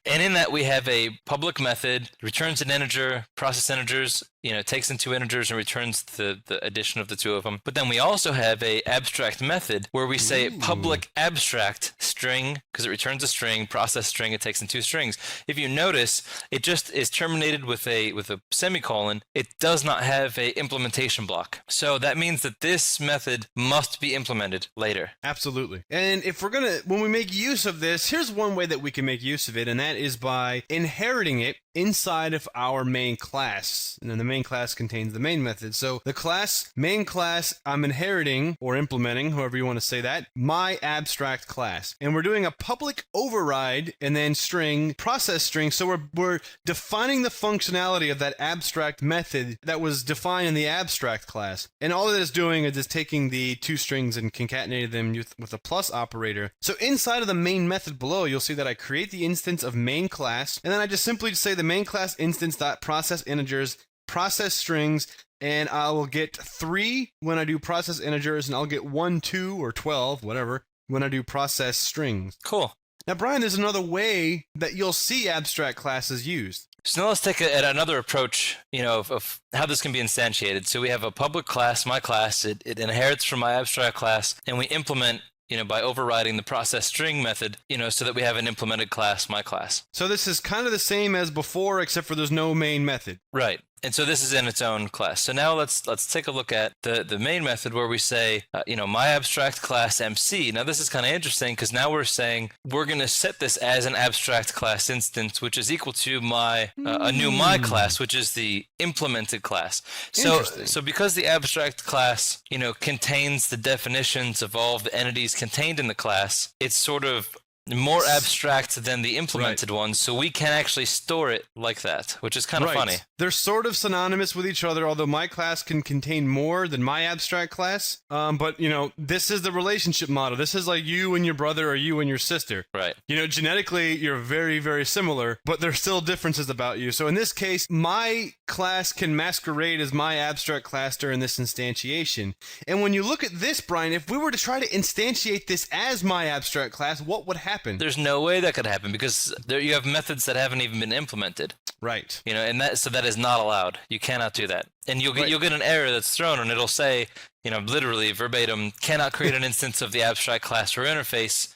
Speaker 2: And in that we have a public method, returns an integer, process integers, takes in two integers and returns the addition of the two of them. But then we also have a abstract method where we say public abstract string, because it returns a string, process string, it takes in two strings. If you notice, it just is terminated with a semicolon. It does not have a implementation block. So that means that this method must be implemented later.
Speaker 1: Absolutely. And if we're when we make use of this, here's one way that we can make use of it, and that is by inheriting it inside of our main class. And then the main class contains the main method. So the main class, I'm inheriting or implementing, however you want to say that, my abstract class. And we're doing a public override and then string, process string. So we're defining the functionality of that abstract method that was defined in the abstract class. And all it is doing is just taking the two strings and concatenating them with a plus operator. So inside of the main method below, you'll see that I create the instance of main class, and then I just simply say the main class instance dot process integers, process strings, and I will get 3 when I do process integers, and I'll get 1, 2, or 12, whatever, when I do process strings.
Speaker 2: Cool.
Speaker 1: Now, Brian, there's another way that you'll see abstract classes used.
Speaker 2: So now let's take another approach, of how this can be instantiated. So we have a public class, my class, it inherits from my abstract class, and we implement by overriding the process string method, so that we have an implemented class, my class.
Speaker 1: So this is kind of the same as before, except for there's no main method.
Speaker 2: Right. And so this is in its own class. So now let's take a look at the main method where we say, my abstract class MC. Now this is kind of interesting because now we're saying we're going to set this as an abstract class instance, which is equal to a new my class, which is the implemented class. So because the abstract class, contains the definitions of all of the entities contained in the class, it's sort of more abstract than the implemented ones, so we can actually store it like that, which is kind of funny.
Speaker 1: They're sort of synonymous with each other, although my class can contain more than my abstract class. But, this is the relationship model. This is like you and your brother or you and your sister.
Speaker 2: Right.
Speaker 1: Genetically, you're very, very similar, but there's still differences about you. So in this case, my class can masquerade as my abstract class during this instantiation. And when you look at this, Brian, if we were to try to instantiate this as my abstract class, what would happen?
Speaker 2: There's no way that could happen because you have methods that haven't even been implemented.
Speaker 1: Right.
Speaker 2: And that is not allowed. You cannot do that. And you'll get an error that's thrown, and it'll say, literally verbatim, cannot create an instance of the abstract class or interface,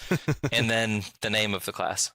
Speaker 2: and then the name of the class.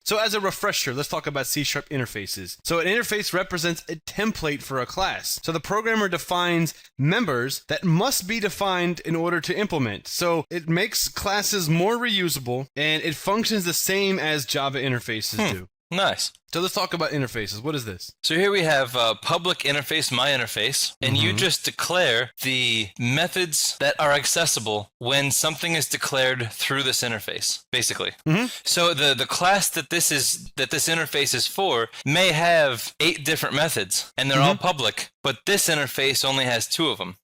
Speaker 1: So as a refresher, let's talk about C# interfaces. So an interface represents a template for a class. So the programmer defines members that must be defined in order to implement. So it makes classes more reusable, and it functions the same as Java interfaces do.
Speaker 2: Nice.
Speaker 1: So let's talk about interfaces. What is this?
Speaker 2: So here we have public interface, my interface, and you just declare the methods that are accessible when something is declared through this interface, basically. So the class that this interface is for may have 8 different methods, and they're all public, but this interface only has 2 of them.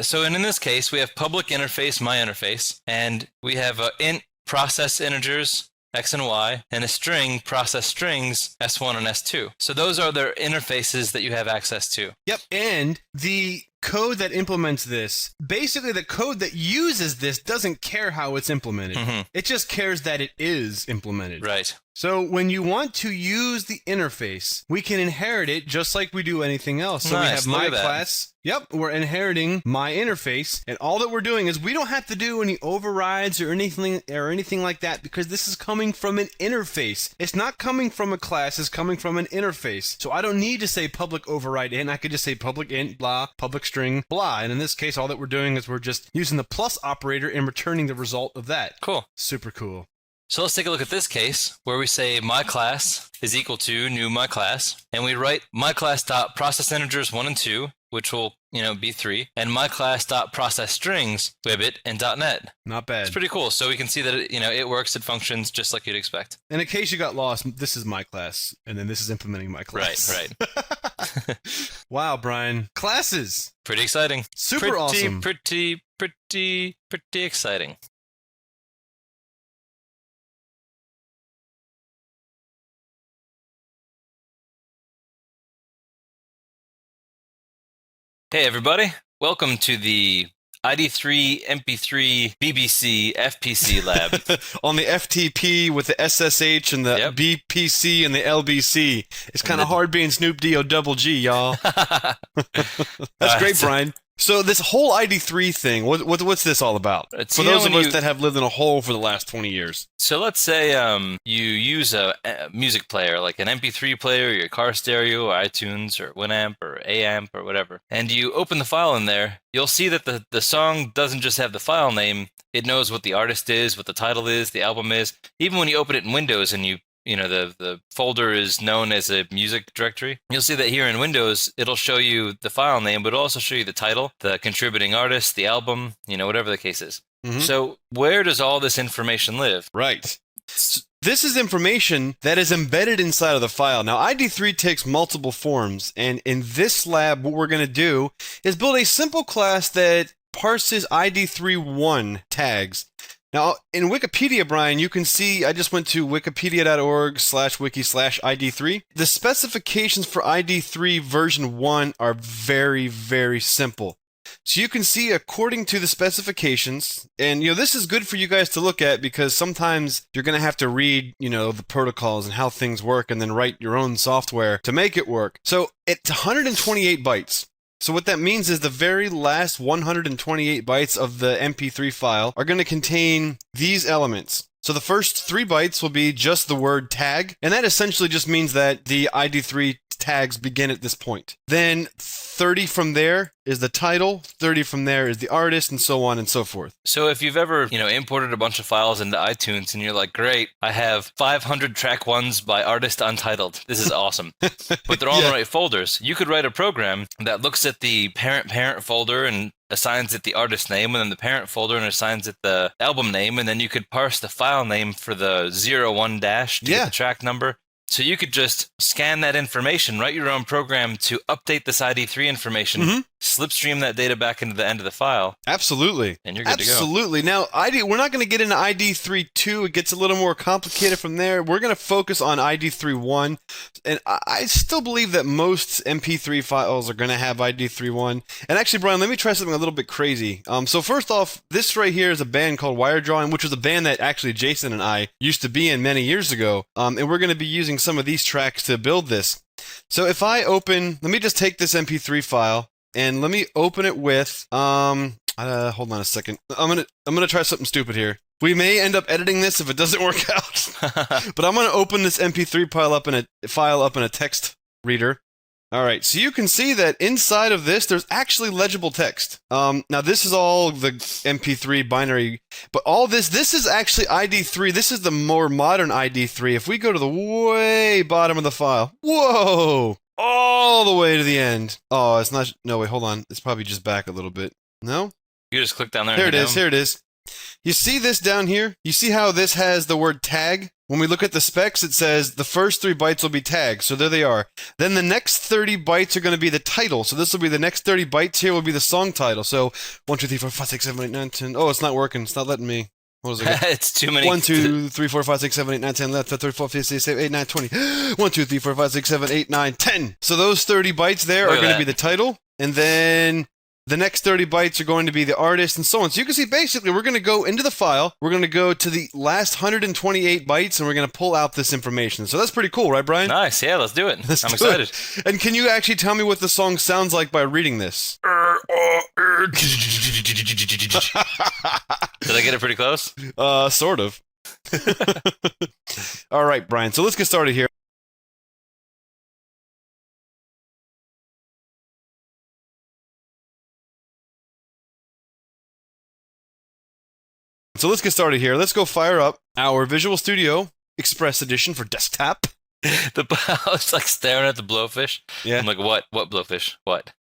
Speaker 2: So in this case, we have public interface, my interface, and we have int process integers, X and Y, and a string, process strings, S1 and S2. So those are their interfaces that you have access to.
Speaker 1: Yep, and the code that implements this, basically the code that uses this doesn't care how it's implemented. It just cares that it is implemented.
Speaker 2: Right.
Speaker 1: So when you want to use the interface, we can inherit it just like we do anything else. So we have my class. Yep, we're inheriting my interface, and all that we're doing is we don't have to do any overrides or anything like that because this is coming from an interface. It's not coming from a class, it's coming from an interface. So I don't need to say public override int, I could just say public int blah, public string blah, and in this case all that we're doing is we're just using the plus operator and returning the result of that.
Speaker 2: Cool.
Speaker 1: Super cool.
Speaker 2: So let's take a look at this case where we say my class is equal to new my class, and we write my class dot process integers 1 and 2, which will be 3, and my class dot process strings wibbit and .net.
Speaker 1: Not bad.
Speaker 2: It's pretty cool. So we can see that it works, it functions just like you'd expect.
Speaker 1: And in case you got lost, this is my class, and then this is implementing my class.
Speaker 2: Right.
Speaker 1: Wow, Brian. Classes.
Speaker 2: Pretty exciting.
Speaker 1: Super awesome.
Speaker 2: Pretty exciting. Hey everybody, welcome to the ID3 MP3 BBC FPC Lab.
Speaker 1: On the FTP with the SSH and the BPC and the LBC. It's kind of hard being Snoop D-O double G, y'all. That's great, Brian. So this whole ID3 thing, what's this all about? For those of us that have lived in a hole for the last 20 years.
Speaker 2: So let's say you use a music player, like an MP3 player, your car stereo, or iTunes, or Winamp, or Amp, or whatever. And you open the file in there, you'll see that the song doesn't just have the file name, it knows what the artist is, what the title is, the album is. Even when you open it in Windows and you know, the folder is known as a music directory. You'll see that here in Windows, it'll show you the file name, but it'll also show you the title, the contributing artist, the album, you know, whatever the case is. Mm-hmm. So where does all this information live?
Speaker 1: Right. This is information that is embedded inside of the file. Now, ID3 takes multiple forms, and in this lab, what we're going to do is build a simple class that parses ID3.1 tags. Now, in Wikipedia, Brian, you can see, I just went to wikipedia.org/wiki/ID3. The specifications for ID3 version 1 are very, very simple. So you can see, according to the specifications, and, you know, this is good for you guys to look at because sometimes you're going to have to read, you know, the protocols and how things work and then write your own software to make it work. So it's 128 bytes. So what that means is the very last 128 bytes of the MP3 file are going to contain these elements. So the first 3 bytes will be just the word tag, and that essentially just means that the ID3 tags begin at this point. Then 30 from there is the title, 30 from there is the artist, and so on and so forth.
Speaker 2: So if you've ever, you know, imported a bunch of files into iTunes and you're like, great, I have 500 track ones by artist untitled. This is awesome. But they're all in the right folders. You could write a program that looks at the parent folder and assigns it the artist name, and then the parent folder and assigns it the album name, and then you could parse the file name for the 01 dash to get the track number. So you could just scan that information, write your own program to update this ID3 information, slipstream that data back into the end of the file.
Speaker 1: Absolutely.
Speaker 2: And you're good to go.
Speaker 1: Absolutely. Now, we're not going to get into ID3.2. It gets a little more complicated from there. We're going to focus on ID3.1. And I still believe that most MP3 files are going to have ID3.1. And actually, Brian, let me try something a little bit crazy. So first off, this right here is a band called Wire Drawing, which was a band that actually Jason and I used to be in many years ago. And we're going to be using some of these tracks to build this. So if I open, let me just take this MP3 file and let me open it with, hold on a second. I'm gonna try something stupid here. We may end up editing this if it doesn't work out. But I'm gonna open this MP3 file up in a text reader. All right, so you can see that inside of this, there's actually legible text. Now this is all the MP3 binary, but all this is actually ID3. This is the more modern ID3. If we go to the way bottom of the file, whoa, all the way to the end. Oh, it's not, no, wait, hold on. It's probably just back a little bit. No?
Speaker 2: You just click down there.
Speaker 1: Here it is, here it is. You see this down here? You see how this has the word tag? When we look at the specs, it says the first 3 bytes will be tags, so there they are. Then the next 30 bytes are going to be the title, so this will be the next 30 bytes here will be the song title. So 1, 2, 3, 4, 5, 6, 7, 8, 9, 10. Oh, it's not working. It's not letting me. What is it?
Speaker 2: It's too many.
Speaker 1: 1, 2, 3, 4, 5, 6, 7, 8, 9, 10, 11, 12, 13, 14, 15, 16, 17, 18, 19, 20. 1, 2, 3, 4, 5, 6, 7, 8, 9, 10. So those 30 bytes there are going to be the title, and then the next 30 bytes are going to be the artist and so on. So you can see basically we're going to go into the file, we're going to go to the last 128 bytes, and we're going to pull out this information. So that's pretty cool, right, Brian?
Speaker 2: Nice, yeah, let's do it. I'm excited.
Speaker 1: And can you actually tell me what the song sounds like by reading this?
Speaker 2: Did I get it pretty close?
Speaker 1: Sort of. All right, Brian, so let's get started here. So let's get started here. Let's go fire up our Visual Studio Express Edition for desktop.
Speaker 2: I was like staring at the blowfish.
Speaker 1: Yeah.
Speaker 2: I'm like, what? What blowfish? What?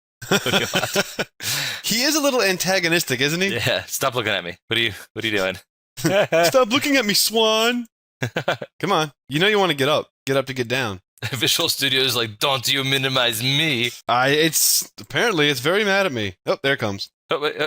Speaker 1: He is a little antagonistic, isn't he?
Speaker 2: Yeah. Stop looking at me. What are you doing?
Speaker 1: Stop looking at me, Swan. Come on. You know you want to get up. Get up to get down.
Speaker 2: Visual Studio is like, don't you minimize me.
Speaker 1: Apparently it's very mad at me. Oh, there it comes.
Speaker 2: Oh, wait,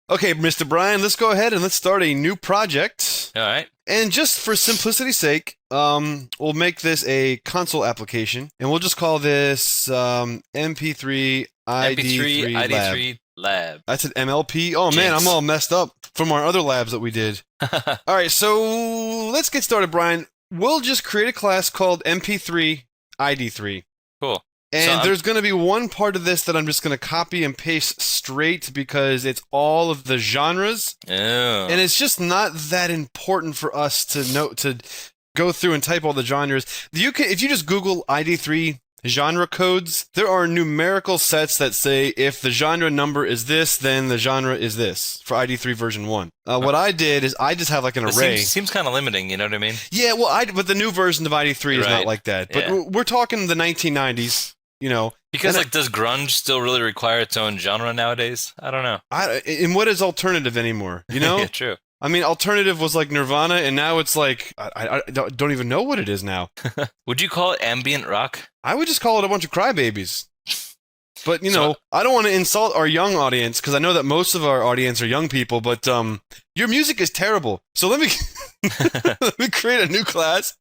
Speaker 1: Okay, Mr. Brian, let's go ahead and let's start a new project.
Speaker 2: all right.
Speaker 1: And just for simplicity's sake, we'll make this a console application, and we'll just call this MP3
Speaker 2: MP3
Speaker 5: ID3 Lab.
Speaker 2: ID3 Lab.
Speaker 5: That's an MLP. Oh man,
Speaker 2: Jinx.
Speaker 5: I'm all messed up from our other labs that we did. All right, so let's get started, Brian. We'll just create a class called MP3 ID3.
Speaker 2: Cool.
Speaker 5: And
Speaker 2: So
Speaker 5: there's going to be one part of this that I'm just going to copy and paste straight because it's all of the genres.
Speaker 2: Oh.
Speaker 5: And it's just not that important for us to go through and type all the genres. If you just Google ID3 genre codes, there are numerical sets that say if the genre number is this, then the genre is this for ID3 version 1. What I did is I just have like an array.
Speaker 2: Seems kind of limiting, you know what I mean?
Speaker 5: Yeah, well, but the new version of ID3 is not
Speaker 2: Right.
Speaker 5: like that. But
Speaker 2: Yeah.
Speaker 5: we're talking the 1990s, you know.
Speaker 2: Because
Speaker 5: And
Speaker 2: like, does grunge still really require its own genre nowadays? I don't know.
Speaker 5: and what is alternative anymore? You know?
Speaker 2: Yeah, true.
Speaker 5: I mean, alternative was like Nirvana, and now it's like I don't even know what it is now.
Speaker 2: Would you call it ambient rock?
Speaker 5: I would just call it a bunch of crybabies. But you know, I don't want to insult our young audience because I know that most of our audience are young people. But your music is terrible. So let me let me create a new class,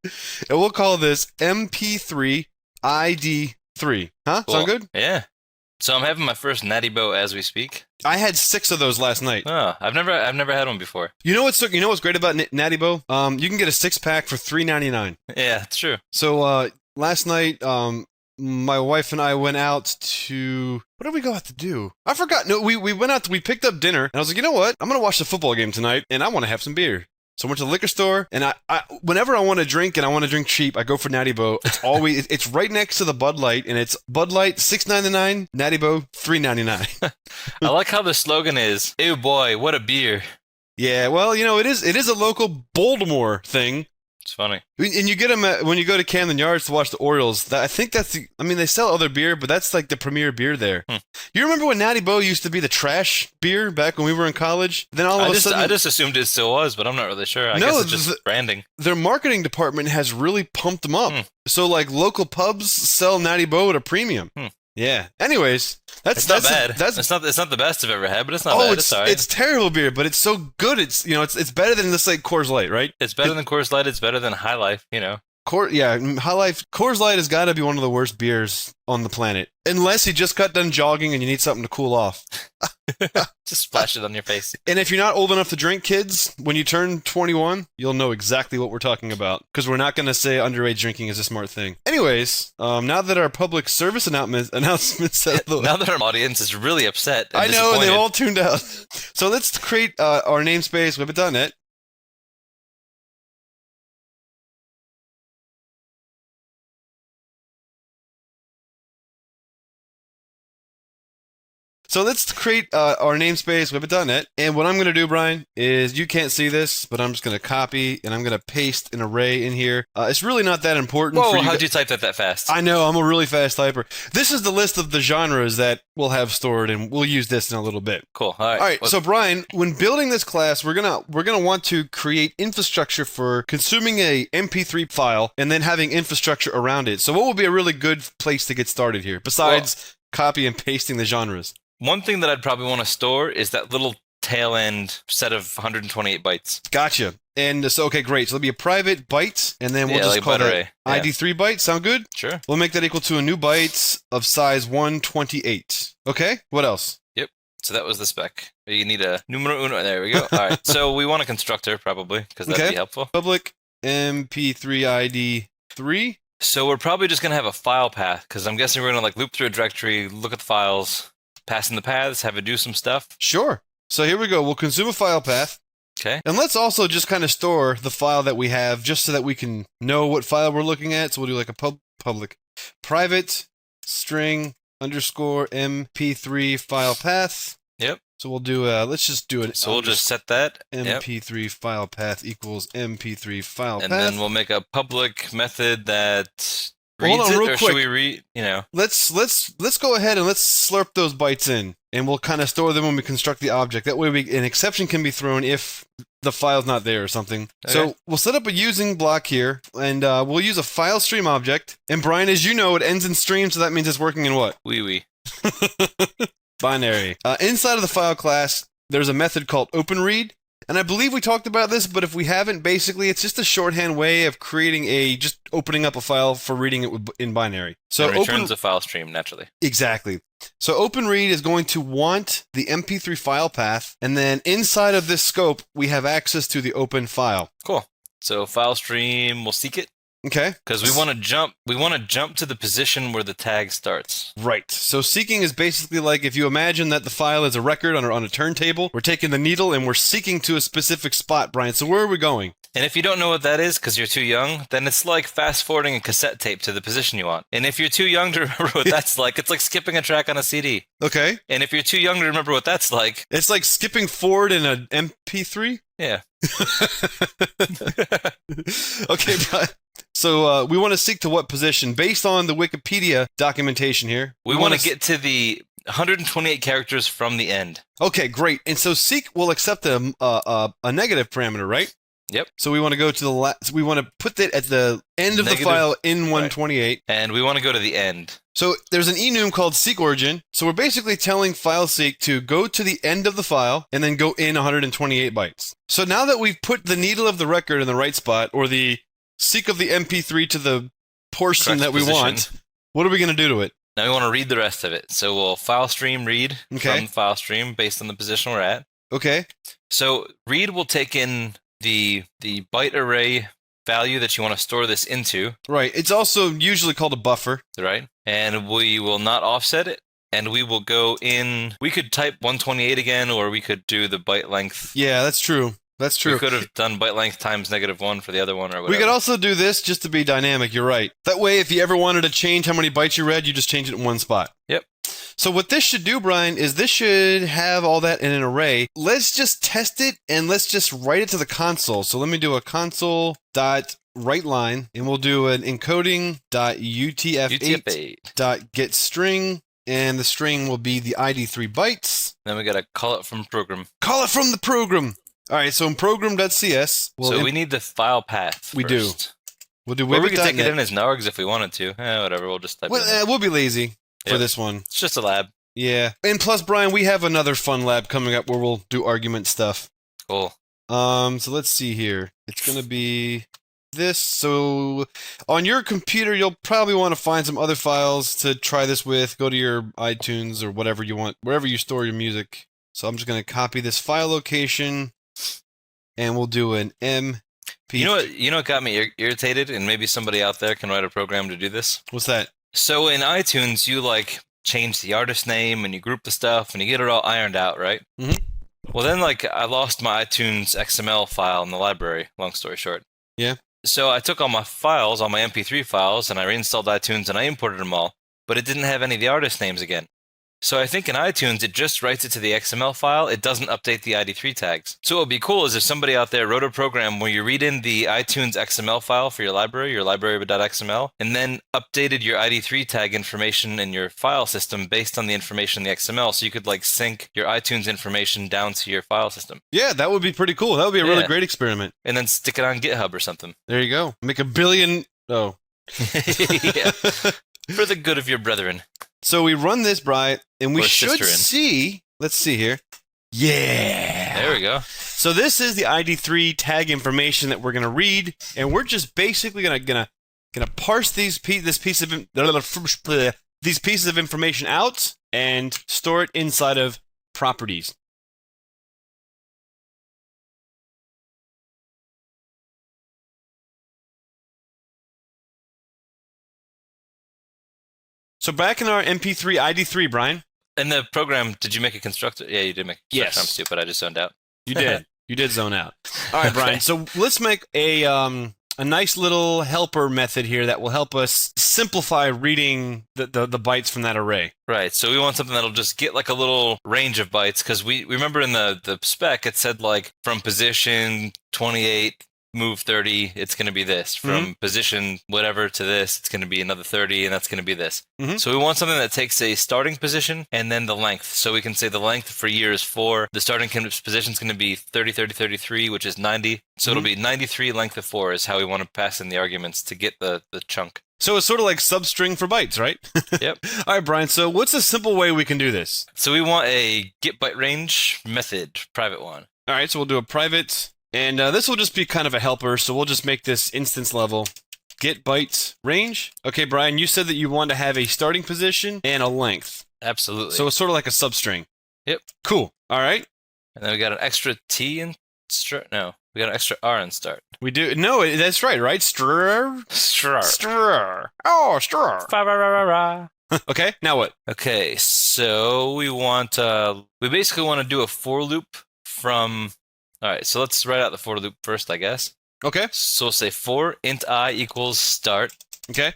Speaker 5: and we'll call this MP3 ID3. Huh?
Speaker 2: Cool.
Speaker 5: Sound good?
Speaker 2: Yeah. So I'm having my first natty bow as we speak.
Speaker 5: I had 6 of those last night.
Speaker 2: Oh, I've never had one before.
Speaker 5: You know what's great about Natty Bow? You can get a 6-pack for $3.99.
Speaker 2: Yeah, it's true.
Speaker 5: So last night, my wife and I went out to what did we go out to do? I forgot. No, we went out. We picked up dinner, and I was like, you know what? I'm gonna watch the football game tonight, and I want to have some beer. So I went to the liquor store, and I whenever I want to drink and I want to drink cheap, I go for Natty Bow. It's always it's right next to the Bud Light, and it's Bud Light $6.99, Natty Bow $3.99.
Speaker 2: I like how the slogan is, "Ew boy, what a beer."
Speaker 5: Yeah, well, you know, it is a local Baltimore thing.
Speaker 2: It's funny.
Speaker 5: And you get them when you go to Camden Yards to watch the Orioles. I think that's I mean, they sell other beer, but that's like the premier beer there. You remember when Natty Bow used to be the trash beer back when we were in college? Then all of a sudden,
Speaker 2: I just assumed it still was, but I'm not really sure. I guess it's just branding.
Speaker 5: Their marketing department has really pumped them up. So like local pubs sell Natty Bow at a premium. Yeah. Anyways, that's
Speaker 2: not bad. It's not the best I've ever had, but it's not bad. It's all right.
Speaker 5: It's terrible beer, but it's so good. It's it's better than this like Coors Light, right?
Speaker 2: It's better than Coors Light. It's better than High Life. You know.
Speaker 5: High Life. Coors Light has got to be one of the worst beers on the planet, unless you just got done jogging and you need something to cool off.
Speaker 2: Just splash it on your face.
Speaker 5: And if you're not old enough to drink, kids, when you turn 21, you'll know exactly what we're talking about, because we're not going to say underage drinking is a smart thing. Anyways, now that our public service announcements out of the way,
Speaker 2: now that our audience is really upset, and
Speaker 5: I know they've all tuned out. So let's create our namespace, Whippet.net. So let's create our namespace, Whippet.net. And what I'm going to do, Brian, is you can't see this, but I'm just going to copy and I'm going to paste an array in here. It's really not that important.
Speaker 2: Whoa, how'd you type that fast?
Speaker 5: I know, I'm a really fast typer. This is the list of the genres that we'll have stored, and we'll use this in a little bit.
Speaker 2: Cool. All
Speaker 5: right. So Brian, when building this class, we're gonna want to create infrastructure for consuming a MP3 file and then having infrastructure around it. So what would be a really good place to get started here, besides copy and pasting the genres?
Speaker 2: One thing that I'd probably want to store is that little tail end set of 128 bytes.
Speaker 5: Gotcha. And so, okay, great. So it'll be a private byte, and then we'll just
Speaker 2: like
Speaker 5: call
Speaker 2: byte
Speaker 5: that
Speaker 2: array.
Speaker 5: ID3 byte. Sound good?
Speaker 2: Sure.
Speaker 5: We'll make that equal to a new byte of size 128. Okay, what else?
Speaker 2: Yep. So that was the spec. You need a numero uno. There we go. All right. So we want a constructor probably, because that'd be helpful.
Speaker 5: Public MP3 ID3.
Speaker 2: So we're probably just going to have a file path, because I'm guessing we're going to like loop through a directory, look at the files, pass in the paths, have it do some stuff.
Speaker 5: Sure. So here we go. We'll consume a file path.
Speaker 2: Okay.
Speaker 5: And let's also just kind of store the file that we have just so that we can know what file we're looking at. So we'll do like a public private string underscore MP3 file path.
Speaker 2: Yep.
Speaker 5: So we'll do let's just do it.
Speaker 2: So we'll just set that.
Speaker 5: MP3 file path equals MP3 file path.
Speaker 2: And then we'll make a public method that
Speaker 5: Hold
Speaker 2: reads
Speaker 5: on,
Speaker 2: it,
Speaker 5: real
Speaker 2: or
Speaker 5: quick.
Speaker 2: should we read,
Speaker 5: Let's go ahead and let's slurp those bytes in, and we'll kind of store them when we construct the object. That way an exception can be thrown if the file's not there or something.
Speaker 2: Okay.
Speaker 5: So we'll set up a using block here, and we'll use a file stream object. And Brian, as you know, it ends in stream, so that means it's working in what?
Speaker 2: Wee.
Speaker 5: Binary. Inside of the file class, there's a method called openRead.
Speaker 1: And I believe we talked about this, but if we haven't, basically it's just a shorthand way of creating just opening up a file for reading it in binary. So
Speaker 2: it returns a file stream naturally.
Speaker 1: Exactly. So OpenRead is going to want the MP3 file path, and then inside of this scope, we have access to the open file.
Speaker 2: Cool. So file stream will seek it.
Speaker 1: Okay.
Speaker 2: Because we want to jump to the position where the tag starts.
Speaker 1: Right. So seeking is basically like if you imagine that the file is a record on a turntable, we're taking the needle and we're seeking to a specific spot, Brian. So where are we going?
Speaker 2: And if you don't know what that is because you're too young, then it's like fast forwarding a cassette tape to the position you want. And if you're too young to remember what that's like, it's like skipping a track on a CD.
Speaker 1: Okay.
Speaker 2: And if you're too young to remember what that's like,
Speaker 1: it's like skipping forward in an MP3?
Speaker 2: Yeah.
Speaker 1: Okay, Brian. So we want to seek to what position? Based on the Wikipedia documentation here.
Speaker 2: We want to get to the 128 characters from the end.
Speaker 1: Okay, great. And so seek will accept a negative parameter, right?
Speaker 2: Yep.
Speaker 1: So we want to go to the we want to put that at the end of the file in 128. Right.
Speaker 2: And we want to go to the end.
Speaker 1: So there's an enum called seek origin. So we're basically telling file seek to go to the end of the file and then go in 128 bytes. So now that we've put the needle of the record in the right spot, or the seek of the MP3 to the portion that we want, what are we going to do to it?
Speaker 2: Now we want to read the rest of it. So we'll file stream read from file stream based on the position we're at.
Speaker 1: Okay.
Speaker 2: So read will take in the byte array value that you want to store this into.
Speaker 1: Right. It's also usually called a buffer.
Speaker 2: Right. And we will not offset it. And we will go in. We could type 128 again, or we could do the byte length.
Speaker 1: Yeah, that's true. That's true.
Speaker 2: We could have done byte length times -1 for the other one or whatever.
Speaker 1: We could also do this just to be dynamic. You're right. That way, if you ever wanted to change how many bytes you read, you just change it in one spot.
Speaker 2: Yep.
Speaker 1: So what this should do, Brian, is this should have all that in an array. Let's just test it, and let's just write it to the console. So let me do a console.writeLine, and we'll do an encoding.utf8.getString, and the string will be the ID 3 bytes.
Speaker 2: Then we got to call it from program.
Speaker 1: Call it from the program. All right, so in program.cs.
Speaker 2: So we need the file path
Speaker 1: We
Speaker 2: first.
Speaker 1: do. We'll do
Speaker 2: or we could take it in as nargs if we wanted to. Whatever, we'll just type it in.
Speaker 1: We'll be lazy for this one.
Speaker 2: It's just a lab.
Speaker 1: Yeah. And plus, Brian, we have another fun lab coming up where we'll do argument stuff.
Speaker 2: Cool.
Speaker 1: So let's see here. It's going to be this. So on your computer, you'll probably want to find some other files to try this with. Go to your iTunes or whatever you want, wherever you store your music. So I'm just going to copy this file location, and we'll do an MP.
Speaker 2: You know what got me irritated, and maybe somebody out there can write a program to do this?
Speaker 1: What's that?
Speaker 2: So in iTunes, you change the artist name and you group the stuff and you get it all ironed out, right?
Speaker 1: Mm-hmm.
Speaker 2: Well, then I lost my iTunes XML file in the library, long story short.
Speaker 1: Yeah.
Speaker 2: So I took all my files, all my MP3 files, and I reinstalled iTunes and I imported them all, but it didn't have any of the artist names again. So I think in iTunes, it just writes it to the XML file. It doesn't update the ID3 tags. So what would be cool is if somebody out there wrote a program where you read in the iTunes XML file for your library.xml, and then updated your ID3 tag information in your file system based on the information in the XML. So you could sync your iTunes information down to your file system.
Speaker 1: Yeah, that would be pretty cool. That would be a really great experiment.
Speaker 2: And then stick it on GitHub or something.
Speaker 1: There you go. Make 1 billion. Oh.
Speaker 2: Yeah. For the good of your brethren.
Speaker 1: So we run this, Brian, and we should
Speaker 2: sisterin.
Speaker 1: see. Let's see here. Yeah.
Speaker 2: There we go.
Speaker 1: So this is the ID3 tag information that we're going to read, and we're just basically gonna parse these pieces of information out and store it inside of properties. So back in our MP3 ID3, Brian.
Speaker 2: In the program, did you make a constructor? Yeah, you did make a constructor.
Speaker 1: Yes.
Speaker 2: I'm stupid. I just zoned out.
Speaker 1: You did. You did zone out. All right, Brian. So let's make a nice little helper method here that will help us simplify reading the bytes from that array.
Speaker 2: Right. So we want something that'll just get a little range of bytes, because we remember in the spec it said from position 28. Move 30, it's going to be this. From position whatever to this, it's going to be another 30, and that's going to be this.
Speaker 1: Mm-hmm.
Speaker 2: So we want something that takes a starting position and then the length. So we can say the length for year is 4. The starting position is going to be 30, 30, 33, which is 90. So it'll be 93 length of 4 is how we want to pass in the arguments to get the chunk.
Speaker 1: So it's sort of like substring for bytes, right?
Speaker 2: Yep.
Speaker 1: All right, Brian. So what's a simple way we can do this?
Speaker 2: So we want a get byte range method, private one.
Speaker 1: All right, so we'll do a private, and this will just be kind of a helper, so we'll just make this instance level. Get bytes range. Okay, Brian, you said that you want to have a starting position and a length.
Speaker 2: Absolutely.
Speaker 1: So it's sort of like a substring.
Speaker 2: Yep.
Speaker 1: Cool. All right.
Speaker 2: And then we got an extra T in start. No, we got an extra R in start.
Speaker 1: We do. No, that's right, right? Str. Oh, str. Okay, now what?
Speaker 2: Okay, so we want we basically want to do a for loop from. All right, so let's write out the for loop first, I guess.
Speaker 1: Okay.
Speaker 2: So we'll say for int I equals start,
Speaker 1: Okay.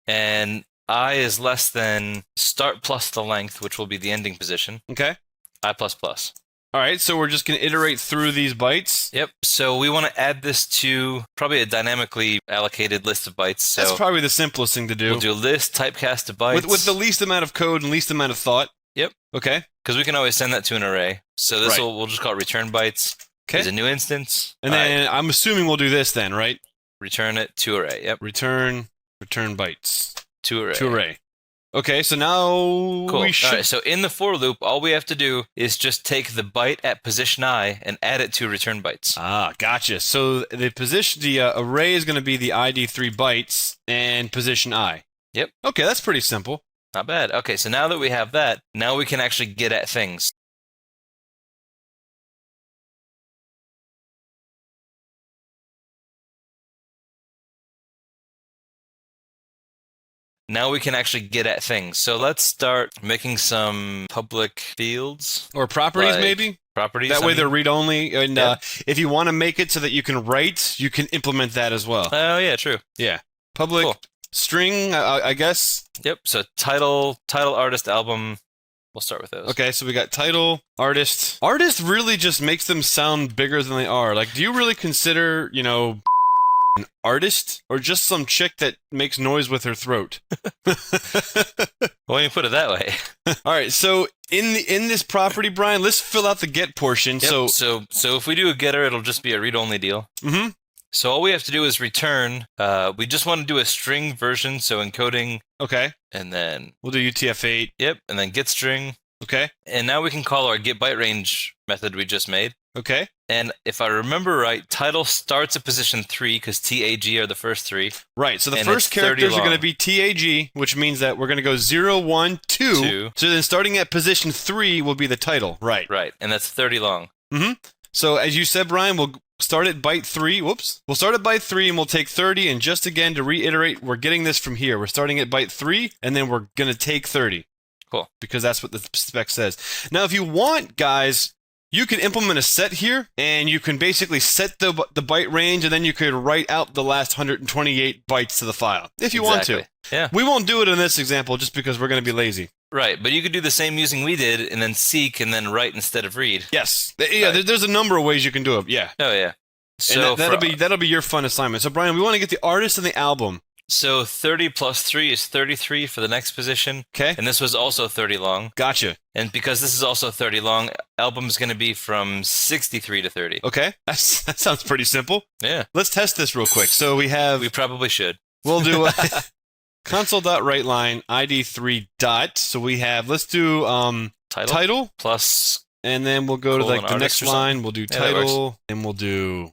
Speaker 2: and I is less than start plus the length, which will be the ending position.
Speaker 1: Okay.
Speaker 2: I plus plus.
Speaker 1: All right, so we're just going to iterate through these bytes.
Speaker 2: Yep. So we want to add this to probably a dynamically allocated list of bytes. So
Speaker 1: That's probably the simplest thing to do.
Speaker 2: we'll do a list typecast of bytes
Speaker 1: With the least amount of code and least amount of thought.
Speaker 2: Yep.
Speaker 1: Okay.
Speaker 2: because we can always send that to an array. So this
Speaker 1: Right.
Speaker 2: we'll just call it return bytes.
Speaker 1: Okay.
Speaker 2: There's a new instance.
Speaker 1: And
Speaker 2: All right,
Speaker 1: then I'm assuming we'll do this then, right?
Speaker 2: return it to array. Yep.
Speaker 1: Return bytes
Speaker 2: To array.
Speaker 1: to array. Okay, so now
Speaker 2: Cool.
Speaker 1: we should.
Speaker 2: All right, so in the for loop, all we have to do is just take the byte at position I and add it to return bytes.
Speaker 1: Ah, gotcha. So the position, the array is going to be the ID 3 bytes and position I.
Speaker 2: Yep.
Speaker 1: Okay, that's pretty simple.
Speaker 2: Not bad. Okay, so now that we have that, now we can actually get at things. Now we can actually get at things. So let's start making some public fields.
Speaker 1: Or properties,
Speaker 2: Like
Speaker 1: maybe.
Speaker 2: Properties.
Speaker 1: That
Speaker 2: I
Speaker 1: way
Speaker 2: mean.
Speaker 1: they're read-only, and
Speaker 2: Yeah.
Speaker 1: if you want to make it so that you can write, you can implement that as well.
Speaker 2: Oh, yeah, true.
Speaker 1: Yeah. Public
Speaker 2: Cool.
Speaker 1: string, I guess.
Speaker 2: Yep. So title, artist, album. We'll start with those.
Speaker 1: Okay, so we got title, artist. Artist really just makes them sound bigger than they are. Like, do you really consider, an artist or just some chick that makes noise with her throat?
Speaker 2: Well, you put it that way.
Speaker 1: All right, so in this property, Brian, let's fill out the get portion.
Speaker 2: Yep. So if we do a getter, it'll just be a read-only deal.
Speaker 1: Mhm.
Speaker 2: So all we have to do is return. We just want to do a string version, so encoding,
Speaker 1: Okay,
Speaker 2: and then
Speaker 1: we'll do UTF-8.
Speaker 2: yep, and then get string,
Speaker 1: Okay,
Speaker 2: and now we can call our get byte range method we just made.
Speaker 1: okay,
Speaker 2: And if I remember right, title starts at position 3 because TAG are the first 3.
Speaker 1: right. So the
Speaker 2: And
Speaker 1: first
Speaker 2: it's 30
Speaker 1: characters are going to
Speaker 2: long.
Speaker 1: be TAG, which means that we're going to go 0, 1, 2.
Speaker 2: Two.
Speaker 1: So then starting at position 3 will be the title, right?
Speaker 2: Right, and that's 30 long.
Speaker 1: So as you said, Brian, we'll start at byte 3. Whoops. We'll start at byte 3 and we'll take 30. And just again to reiterate, we're getting this from here. We're starting at byte 3 and then we're going to take 30.
Speaker 2: Cool.
Speaker 1: Because that's what the spec says. Now, if you want, guys, you can implement a set here and you can basically set the byte range and then you could write out the last 128 bytes to the file if you want to.
Speaker 2: Yeah.
Speaker 1: We won't do it in this example just because we're going to be lazy.
Speaker 2: Right, but you could do the same using we did and then seek and then write instead of read.
Speaker 1: Yes. Yeah,
Speaker 2: Right.
Speaker 1: there's a number of ways you can do it. Yeah.
Speaker 2: Oh, yeah.
Speaker 1: And
Speaker 2: So
Speaker 1: that'll be your fun assignment. So Brian, we want to get the artist and the album.
Speaker 2: So 30 plus 3 is 33 for the next position.
Speaker 1: Okay.
Speaker 2: And this was also 30 long.
Speaker 1: Gotcha.
Speaker 2: And because this is also 30 long, album's going to be from 63 to 30.
Speaker 1: Okay. That sounds pretty simple.
Speaker 2: Yeah,
Speaker 1: Let's test this real quick. So we have,
Speaker 2: we probably should.
Speaker 1: we'll do console.writeLine ID3 dot. So we have, let's do title,
Speaker 2: Plus,
Speaker 1: and then we'll go to
Speaker 2: colon
Speaker 1: like the next
Speaker 2: artist or something?
Speaker 1: line. We'll do
Speaker 2: Yeah, that works.
Speaker 1: title, and we'll do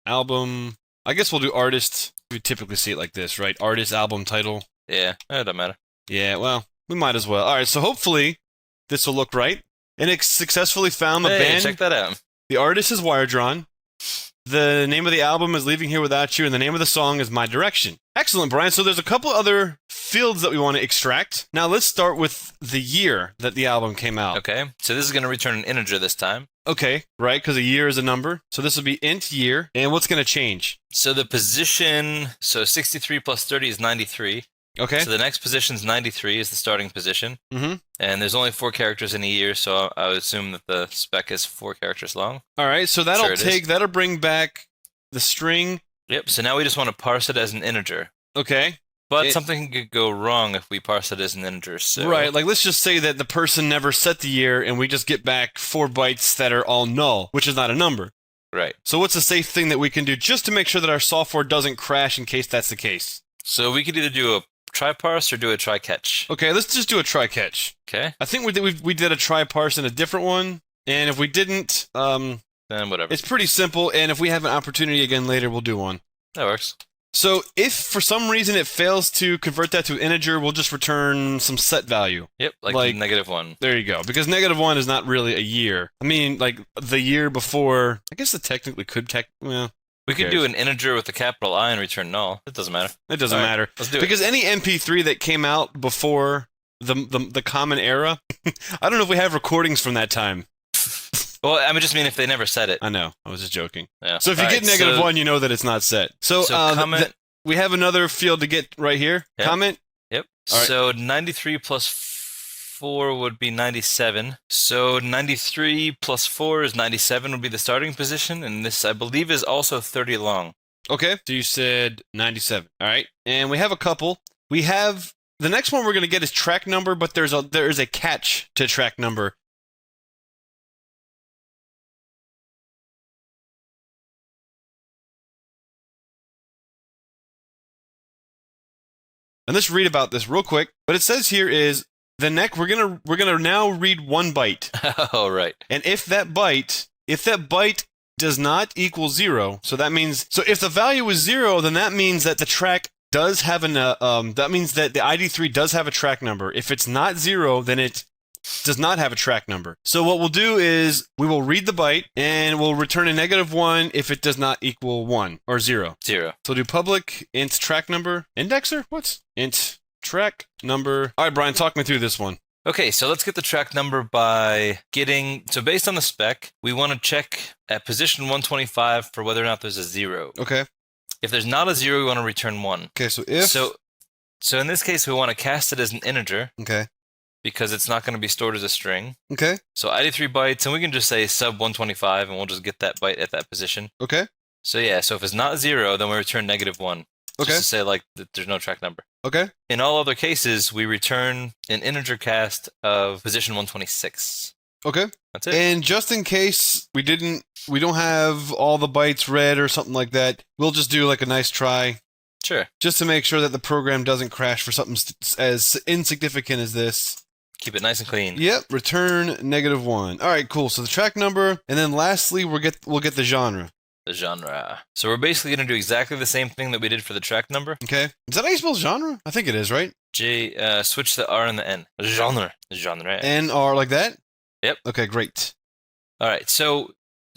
Speaker 1: album. I guess we'll do artist. We typically see it like this, right? Artist, album, title.
Speaker 2: yeah, it doesn't matter.
Speaker 1: Yeah, well, we might as well. All right, so hopefully this will look right. And it successfully found the
Speaker 2: Hey,
Speaker 1: band.
Speaker 2: check that out.
Speaker 1: The artist is wire drawn. The name of the album is Leaving Here Without You, and the name of the song is My Direction. Excellent, Brian. So there's a couple other fields that we want to extract. Now let's start with the year that the album came out.
Speaker 2: Okay, so this is going to return an integer this time.
Speaker 1: Okay, right, because a year is a number. So this will be int year. And what's going to change?
Speaker 2: So the position, so 63 plus 30 is 93.
Speaker 1: Okay.
Speaker 2: So the next position is 93 is the starting position.
Speaker 1: Mm-hmm.
Speaker 2: And there's only 4 characters in a year, so I would assume that the spec is 4 characters long.
Speaker 1: All right, so
Speaker 2: Sure it is.
Speaker 1: that'll bring back the string.
Speaker 2: Yep, so now we just want to parse it as an integer.
Speaker 1: Okay.
Speaker 2: But something could go wrong if we parse it as an integer. So
Speaker 1: Right, like let's just say that the person never set the year and we just get back 4 bytes that are all null, which is not a number.
Speaker 2: Right.
Speaker 1: So what's a safe thing that we can do just to make sure that our software doesn't crash in case that's the case?
Speaker 2: So we could either do a try parse or do a try catch.
Speaker 1: Okay, let's just do a try catch.
Speaker 2: Okay.
Speaker 1: I think we did a try parse in a different one. And if we didn't,
Speaker 2: Then whatever.
Speaker 1: it's pretty simple. And if we have an opportunity again later, we'll do one.
Speaker 2: That works.
Speaker 1: So if for some reason it fails to convert that to integer, we'll just return some set value.
Speaker 2: Yep, like -1.
Speaker 1: There you go. Because -1 is not really a year. I mean, like the year before. I guess it technically could well.
Speaker 2: We could do an integer with a capital I and return null. It doesn't matter.
Speaker 1: It doesn't
Speaker 2: All right,
Speaker 1: matter.
Speaker 2: let's do it.
Speaker 1: Because any MP3 that came out before the common era, I don't know if we have recordings from that time.
Speaker 2: Well, I just mean if they never said it.
Speaker 1: I know. I was just joking.
Speaker 2: Yeah.
Speaker 1: So if you
Speaker 2: All
Speaker 1: get
Speaker 2: right,
Speaker 1: -1, you know that it's not set. So,
Speaker 2: comment.
Speaker 1: We have another field to get right here.
Speaker 2: Yep.
Speaker 1: Comment.
Speaker 2: Yep.
Speaker 1: All right.
Speaker 2: So 93 plus 4 would be 97. So 93 plus 4 is 97 would be the starting position, and this, I believe, is also 30 long.
Speaker 1: Okay. So you said 97. All right. And we have a couple. We have the next one we're going to get is track number, but there is a catch to track number. And let's read about this real quick. What it says here is the next we're gonna now read 1 byte.
Speaker 2: Oh, right.
Speaker 1: And if that byte does not equal 0, so if the value is 0, then that means that the track does have that means that the ID3 does have a track number. If it's not 0, then it does not have a track number. So what we'll do is we will read the byte and we'll return a -1 if it does not equal 1 or 0.
Speaker 2: 0.
Speaker 1: So we'll do public int track number indexer. What? Int track number. All right, Brian, talk me through this one.
Speaker 2: Okay, so let's get the track number by getting... So based on the spec, we want to check at position 125 for whether or not there's a 0.
Speaker 1: Okay.
Speaker 2: If there's not a 0, we want to return 1.
Speaker 1: Okay, so if...
Speaker 2: So in this case, we want to cast it as an integer.
Speaker 1: Okay.
Speaker 2: Because it's not going to be stored as a string.
Speaker 1: Okay.
Speaker 2: So ID3 bytes, and we can just say sub 125, and we'll just get that byte at that position.
Speaker 1: Okay.
Speaker 2: So yeah, so if it's not 0, then we return -1.
Speaker 1: Okay.
Speaker 2: Just to say, like, that there's no track number.
Speaker 1: Okay.
Speaker 2: In all other cases, we return an integer cast of position 126.
Speaker 1: Okay.
Speaker 2: That's it.
Speaker 1: And just in case we don't have all the bytes read or something like that, we'll just do like a nice try.
Speaker 2: Sure.
Speaker 1: Just to make sure that the program doesn't crash for something as insignificant as this.
Speaker 2: Keep it nice and clean.
Speaker 1: Yep. Return -1. All right. Cool. So the track number, and then lastly, we'll get the genre.
Speaker 2: The genre. So we're basically going to do exactly the same thing that we did for the track number.
Speaker 1: Okay. Is that how you spell genre? I think it is, right?
Speaker 2: Switch the R and the N. Genre.
Speaker 1: N-R like that?
Speaker 2: Yep.
Speaker 1: Okay, great.
Speaker 2: All right. So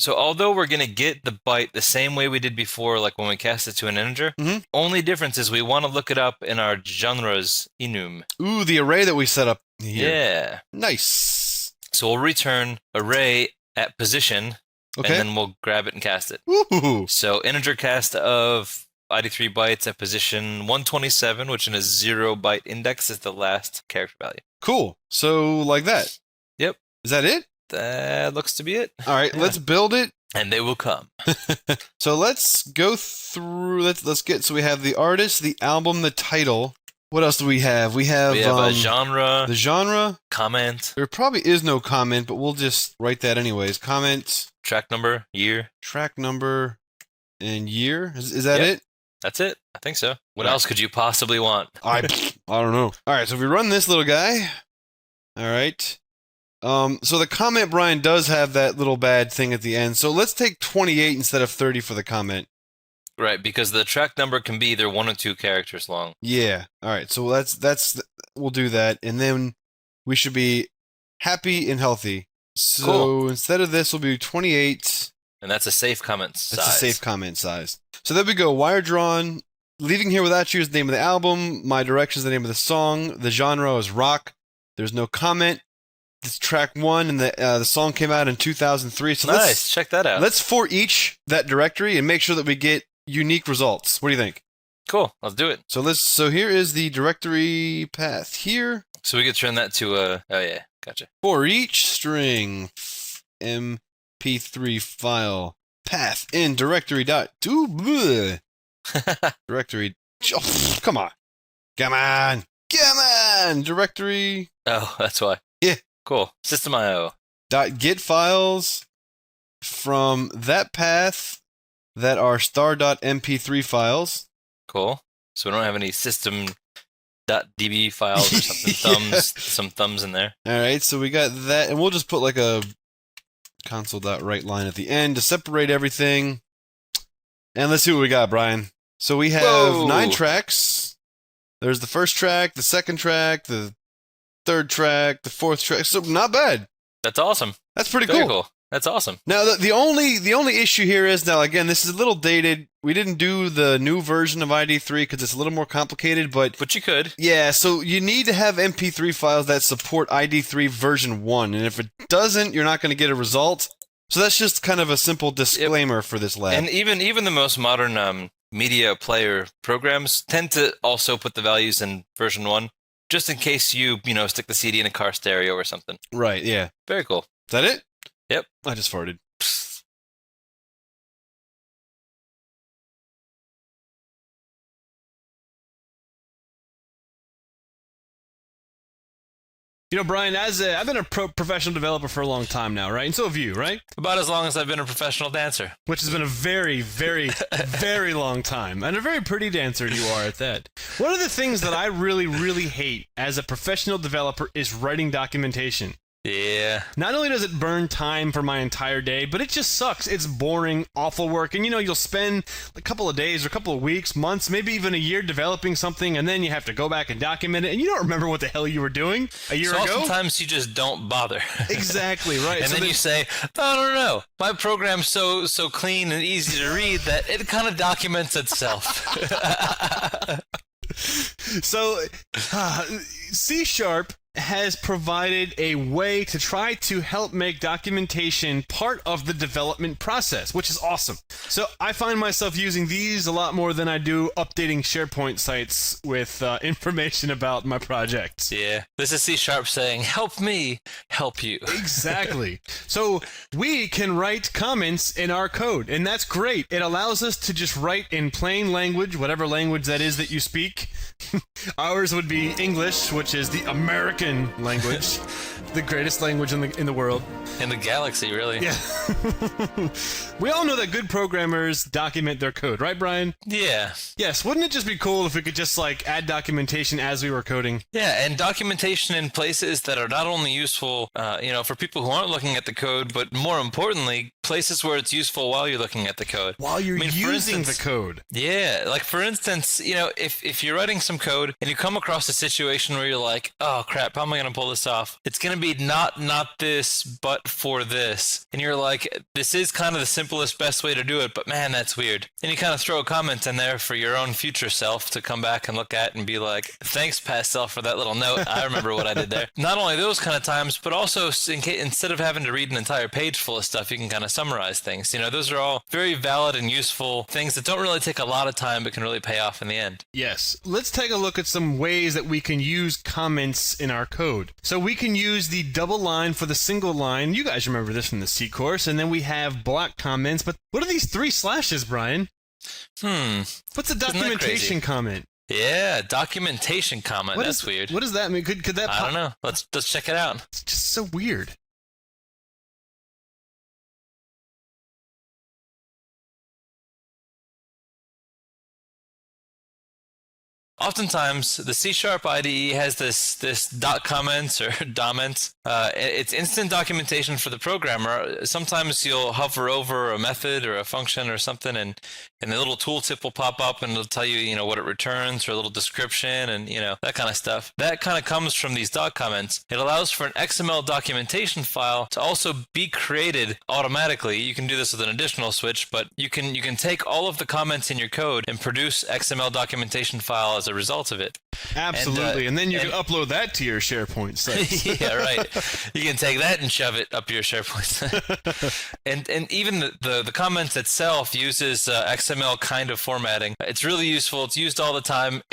Speaker 2: although we're going to get the byte the same way we did before, like when we cast it to an integer, only difference is we want to look it up in our genres enum.
Speaker 1: Ooh, the array that we set up here.
Speaker 2: Yeah.
Speaker 1: Nice.
Speaker 2: So we'll return array at position,
Speaker 1: Okay.
Speaker 2: and then we'll grab it and cast it.
Speaker 1: Woohoo.
Speaker 2: So integer cast of ID3 bytes at position 127, which in a 0-byte index is the last character value.
Speaker 1: Cool. So like that.
Speaker 2: Yep.
Speaker 1: Is that it?
Speaker 2: That looks to be it.
Speaker 1: All right,
Speaker 2: Yeah.
Speaker 1: let's build it.
Speaker 2: And they will come.
Speaker 1: So let's go through. Let's get. So we have the artist, the album, the title. What else do we have? We have
Speaker 2: a genre,
Speaker 1: the genre.
Speaker 2: comment,
Speaker 1: There probably is no comment, but we'll just write that anyways. Comment,
Speaker 2: track number, year.
Speaker 1: track number, and year. Is that
Speaker 2: Yep.
Speaker 1: it?
Speaker 2: That's it. I think so. What
Speaker 1: Right.
Speaker 2: else could you possibly want?
Speaker 1: I don't know. All right, so if we run this little guy. All right. So the comment, Brian, does have that little bad thing at the end. So let's take 28 instead of 30 for the comment.
Speaker 2: Right, because the track number can be either 1 or 2 characters long.
Speaker 1: Yeah. All right. So we'll do that, and then we should be happy and healthy. So
Speaker 2: Cool.
Speaker 1: instead of this, we'll be 28.
Speaker 2: And that's a safe comment size.
Speaker 1: That's a safe comment size. So there we go. Wire drawn. Leaving Here Without You is the name of the album. My Direction is the name of the song. The genre is rock. There's no comment. It's track 1, and the song came out in 2003. So
Speaker 2: Nice. Check that out.
Speaker 1: let's for each that directory and make sure that we get unique results. What do you think?
Speaker 2: Cool. Let's do it.
Speaker 1: So here is the directory path here.
Speaker 2: So we could turn that to a... Oh, yeah. Gotcha.
Speaker 1: For each string MP3 file path in directory dot directory. Oh, come on. Directory
Speaker 2: Oh, that's why.
Speaker 1: Yeah.
Speaker 2: Cool. System.io.
Speaker 1: dot get files from that path that are star.mp3 files.
Speaker 2: Cool. So we don't have any system.db files or something.
Speaker 1: Yeah.
Speaker 2: Some thumbs in there.
Speaker 1: All right, so we got that, and we'll just put like a
Speaker 5: console.writeLine at the end to separate everything. And let's see what we got, Brian. So we have
Speaker 2: Whoa.
Speaker 5: 9 tracks. There's the first track, the second track, the third track, the fourth track. So not bad.
Speaker 2: That's awesome.
Speaker 5: That's pretty
Speaker 2: Very
Speaker 5: cool.
Speaker 2: cool. That's awesome.
Speaker 5: Now the only issue here is, now again, this is a little dated. We didn't do the new version of ID3 because it's a little more complicated,
Speaker 2: But you could.
Speaker 5: yeah, so you need to have MP3 files that support ID3 version 1, and if it doesn't, you're not going to get a result. So that's just kind of a simple disclaimer for this lab.
Speaker 2: And even the most modern media player programs tend to also put the values in version 1, just in case you stick the CD in a car stereo or something.
Speaker 5: Right, yeah.
Speaker 2: Very cool.
Speaker 5: Is that it?
Speaker 2: Yep.
Speaker 5: I just farted.
Speaker 1: You know, Brian, I've been a professional developer for a long time now, right? And so have you, right?
Speaker 2: About as long as I've been a professional dancer.
Speaker 1: Which has been a very, very, very long time. And a very pretty dancer you are at that. One of the things that I really, really hate as a professional developer is writing documentation.
Speaker 2: Yeah.
Speaker 1: Not only does it burn time for my entire day, but it just sucks. It's boring, awful work. And you'll spend a couple of days or a couple of weeks, months, maybe even a year developing something, and then you have to go back and document it, and you don't remember what the hell you were doing a year ago.
Speaker 2: Sometimes you just don't bother.
Speaker 1: Exactly, right.
Speaker 2: And
Speaker 1: So
Speaker 2: then you say, I don't know, my program's so clean and easy to read that it kind of documents itself.
Speaker 1: So, C# has provided a way to try to help make documentation part of the development process, which is awesome. So I find myself using these a lot more than I do updating SharePoint sites with information about my projects.
Speaker 2: Yeah. This is C# saying, help me help you.
Speaker 1: Exactly. So we can write comments in our code, and that's great. It allows us to just write in plain language, whatever language that is that you speak. Ours would be English, which is the American language, the greatest language in the world.
Speaker 2: In the galaxy, really.
Speaker 1: Yeah. We all know that good programmers document their code, right, Brian?
Speaker 2: Yeah.
Speaker 1: Yes. Wouldn't it just be cool if we could just add documentation as we were coding?
Speaker 2: Yeah, and documentation in places that are not only useful, for people who aren't looking at the code, but more importantly, places where it's useful while you're looking at the code.
Speaker 1: While you're using the code.
Speaker 2: Yeah, like for instance, if you're writing some code and you come across a situation where you're like, oh crap, how am I going to pull this off? It's going to be not this, but for this. And you're like, this is kind of the simplest, best way to do it, but man, that's weird. And you kind of throw a comment in there for your own future self to come back and look at and be like, thanks, past self, for that little note. I remember what I did there. Not only those kind of times, but also instead of having to read an entire page full of stuff, you can kind of summarize things. Those are all very valid and useful things that don't really take a lot of time, but can really pay off in the end.
Speaker 1: Yes. Let's take a look at some ways that we can use comments in our code. So we can use the double line for the single line. You guys remember this from the C course. And then we have block comments. But what are these 3 slashes, Brian? What's a documentation comment?
Speaker 2: Yeah, documentation comment. That's weird.
Speaker 1: What does that mean? Could that
Speaker 2: I don't know. Let's check it out.
Speaker 1: It's just so weird.
Speaker 2: Oftentimes, the C# IDE has this dot comments or Domments. It's instant documentation for the programmer. Sometimes you'll hover over a method or a function or something, and the little tooltip will pop up and it'll tell you, what it returns, or a little description, and that kind of stuff. That kind of comes from these dot comments. It allows for an XML documentation file to also be created automatically. You can do this with an additional switch, but you can take all of the comments in your code and produce XML documentation file as a result of it.
Speaker 1: Absolutely. And then you can upload that to your SharePoint site.
Speaker 2: Yeah, right. You can take that and shove it up your SharePoint site. and even the comments itself uses XML kind of formatting. It's really useful. It's used all the time.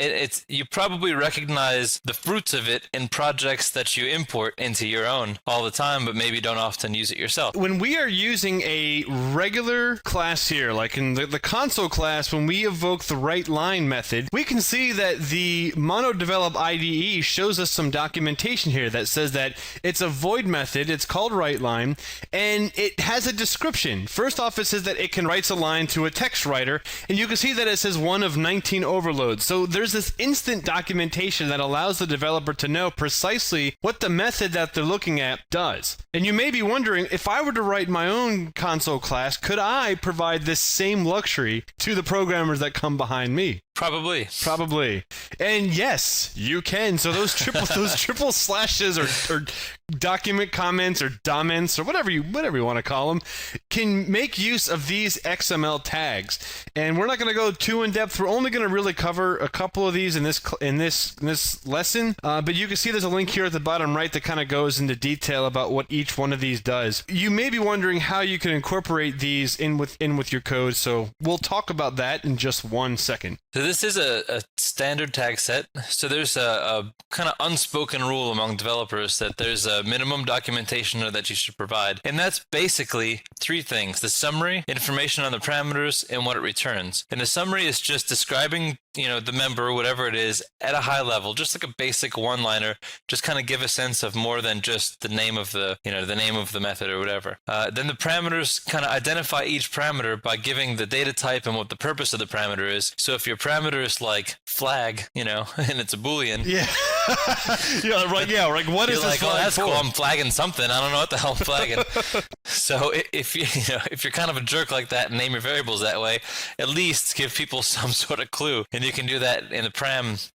Speaker 2: You probably recognize the fruits of it in projects that you import into your own all the time, but maybe don't often use it yourself.
Speaker 1: When we are using a regular class here, like in the console class, when we evoke the WriteLine method, we can see that the mono-develop IDE shows us some documentation here that says that it's a void method, it's called WriteLine, and it has a description. First off, it says that it can write a line to a text writer
Speaker 5: writer, and you can see that it says one of 19 overloads. So there's this instant documentation that allows the developer to know precisely what the method that they're looking at does. And you may be wondering, if I were to write my own console class, could I provide this same luxury to the programmers that come behind me?
Speaker 2: Probably.
Speaker 5: And yes, you can. So those triple slashes or document comments or Domments or whatever you want to call them can make use of these XML tags. And we're not going to go too in depth. We're only going to really cover a couple of these in this lesson. But you can see there's a link here at the bottom right that kind of goes into detail about what each one of these does. You may be wondering how you can incorporate these in with your code. So we'll talk about that in just 1 second.
Speaker 2: So this is a standard tag set. So there's a kind of unspoken rule among developers that there's a minimum documentation that you should provide. And that's basically 3 things: the summary, information on the parameters, and what it returns. And the summary is just describing, the member, whatever it is, at a high level, just like a basic one-liner, just kind of give a sense of more than just the name of the name of the method or whatever. Then the parameters kind of identify each parameter by giving the data type and what the purpose of the parameter is. So if your parameter is like flag, and it's a Boolean.
Speaker 5: Yeah. Like what is this flag
Speaker 2: that's
Speaker 5: for?
Speaker 2: cool. I'm flagging something. I don't know what the hell I'm flagging. So if you're kind of a jerk like that and name your variables that way, at least give people some sort of clue. And you can do that in the param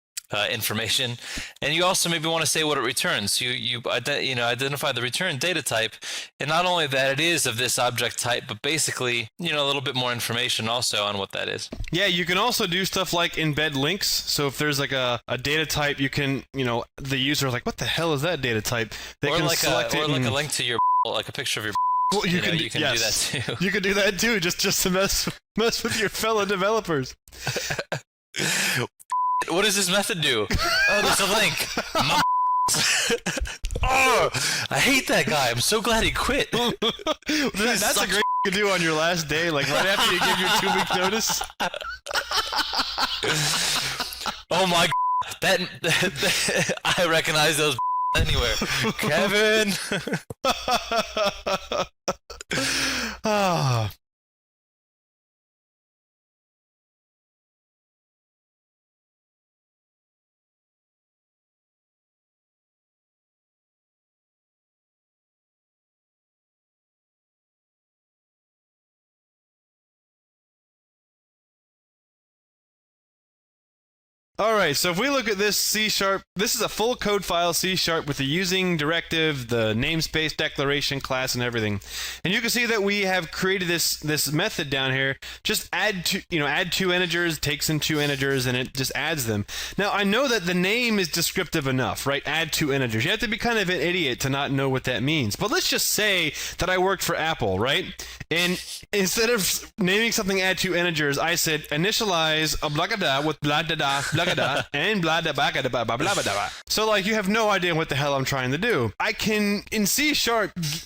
Speaker 2: information. And you also maybe want to say what it returns. You identify the return data type, and not only that it is of this object type, but basically a little bit more information also on what that is.
Speaker 5: Yeah, you can also do stuff like embed links. So if there's like a data type, you can the user is like, what the hell is that data type? They
Speaker 2: or
Speaker 5: can
Speaker 2: like
Speaker 5: select
Speaker 2: a
Speaker 5: it
Speaker 2: link to your like a picture of your.
Speaker 5: Well, you can
Speaker 2: yes.
Speaker 5: do that too.
Speaker 2: You
Speaker 5: can do that too, just to mess with your fellow developers.
Speaker 2: What does this method do? Oh, there's a link. Oh, I hate that guy. I'm so glad he quit.
Speaker 5: That's a great to do on your last day, like right after you give your 2-week notice.
Speaker 2: Oh my God. That I recognize those anywhere. Kevin.
Speaker 5: Ah. Alright, so if we look at this C#, this is a full code file C# with the using directive, the namespace declaration, class, and everything. And you can see that we have created this method down here. Just add 2 integers, takes in 2 integers, and it just adds them. Now, I know that the name is descriptive enough, right? Add 2 integers. You have to be kind of an idiot to not know what that means. But let's just say that I worked for Apple, right? And instead of naming something add 2 integers, I said initialize a blah da with blah da da blah da and blah da blah da blah blah blah blah. So like you have no idea what the hell I'm trying to do. I can in C#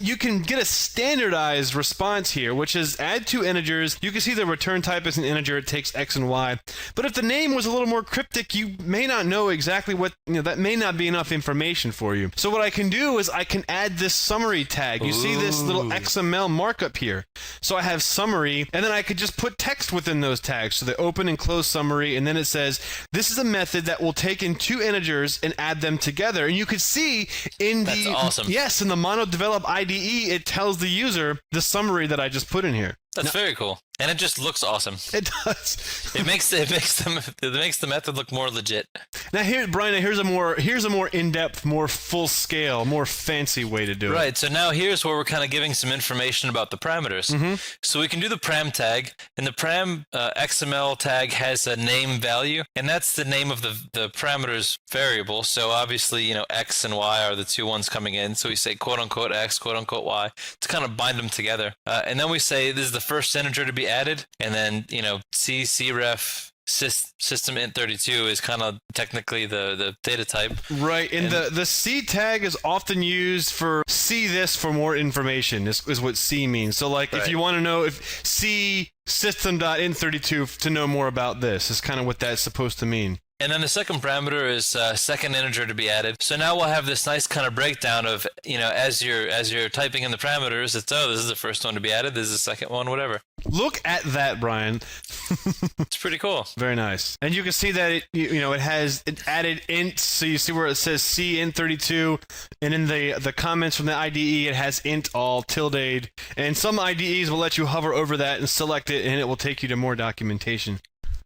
Speaker 5: you can get a standardized response here, which is add 2 integers. You can see the return type is an integer. It takes X and Y. But if the name was a little more cryptic, you may not know exactly what that may not be enough information for you. So what I can do is I can add this summary tag. You see this little XML markup here. So I have summary, and then I could just put text within those tags. So the open and close summary, and then it says, this is a method that will take in 2 integers and add them together. And you could see in
Speaker 2: That's awesome.
Speaker 5: Yes, in the mono-develop IDE, it tells the user the summary that I just put in here.
Speaker 2: That's very cool, and it just looks awesome.
Speaker 5: It does.
Speaker 2: It makes the method look more legit.
Speaker 5: Now here, Brian, here's a more in-depth, more full-scale, more fancy way to do it.
Speaker 2: Right. So now here's where we're kind of giving some information about the parameters.
Speaker 5: Mm-hmm.
Speaker 2: So we can do the param tag, and the param XML tag has a name value, and that's the name of the parameters variable. So obviously, X and Y are the 2 ones coming in. So we say quote unquote X, quote unquote Y to kind of bind them together, and then we say this is the first integer to be added, and then cref system int 32 is kind of technically the data type. Right,
Speaker 5: and the C tag is often used for see this for more information is what C means. So like if you want to know if C system.int32 to know more about this is kind of what that's supposed to mean.
Speaker 2: And then the second parameter is second integer to be added. So now we'll have this nice kind of breakdown of, as you're typing in the parameters, it's, this is the first one to be added, this is the second one, whatever.
Speaker 5: Look at that, Brian.
Speaker 2: It's pretty cool.
Speaker 5: Very nice. And you can see that it has added ints. So you see where it says C int32, and in the comments from the IDE, it has int all tilde. And some IDEs will let you hover over that and select it, and it will take you to more documentation.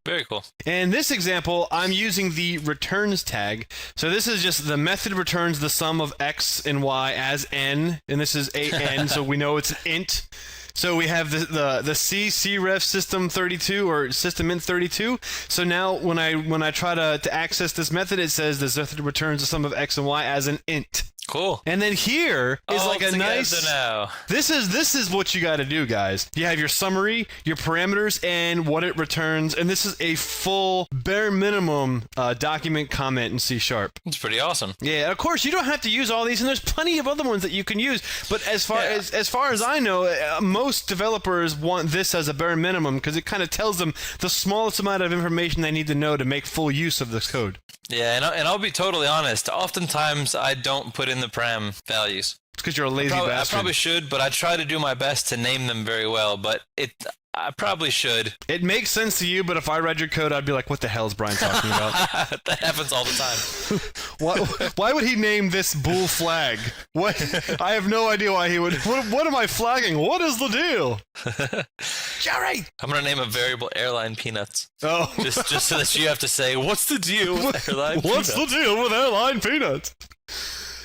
Speaker 2: Very cool.
Speaker 5: In this example, I'm using the returns tag. So this is just the method returns the sum of x and y as n, and this is a n, so we know it's an int. So we have the cref system 32 or system int 32. So now when I try to access this method, it says this method returns the sum of x and y as an int.
Speaker 2: Cool.
Speaker 5: And then here is like a nice.
Speaker 2: Now.
Speaker 5: This is what you got to do, guys. You have your summary, your parameters, and what it returns, and this is a full bare minimum document comment in C#.
Speaker 2: It's pretty awesome.
Speaker 5: Yeah, of course you don't have to use all these, and there's plenty of other ones that you can use. But as far as I know, most developers want this as a bare minimum because it kind of tells them the smallest amount of information they need to know to make full use of this code.
Speaker 2: Yeah, and I'll be totally honest. Oftentimes, I don't put in the param values.
Speaker 5: It's because you're a lazy bastard.
Speaker 2: I probably should, but I try to do my best to name them very well. But I probably should.
Speaker 5: It makes sense to you, but if I read your code, I'd be like, what the hell is Brian talking about?
Speaker 2: That happens all the time.
Speaker 5: Why would he name this bool flag? What? I have no idea why he would. What am I flagging? What is the deal? Jerry!
Speaker 2: I'm going to name a variable airline peanuts.
Speaker 5: Oh.
Speaker 2: Just so that you have to say, what's the deal with airline peanuts?
Speaker 5: What's the deal with airline peanuts?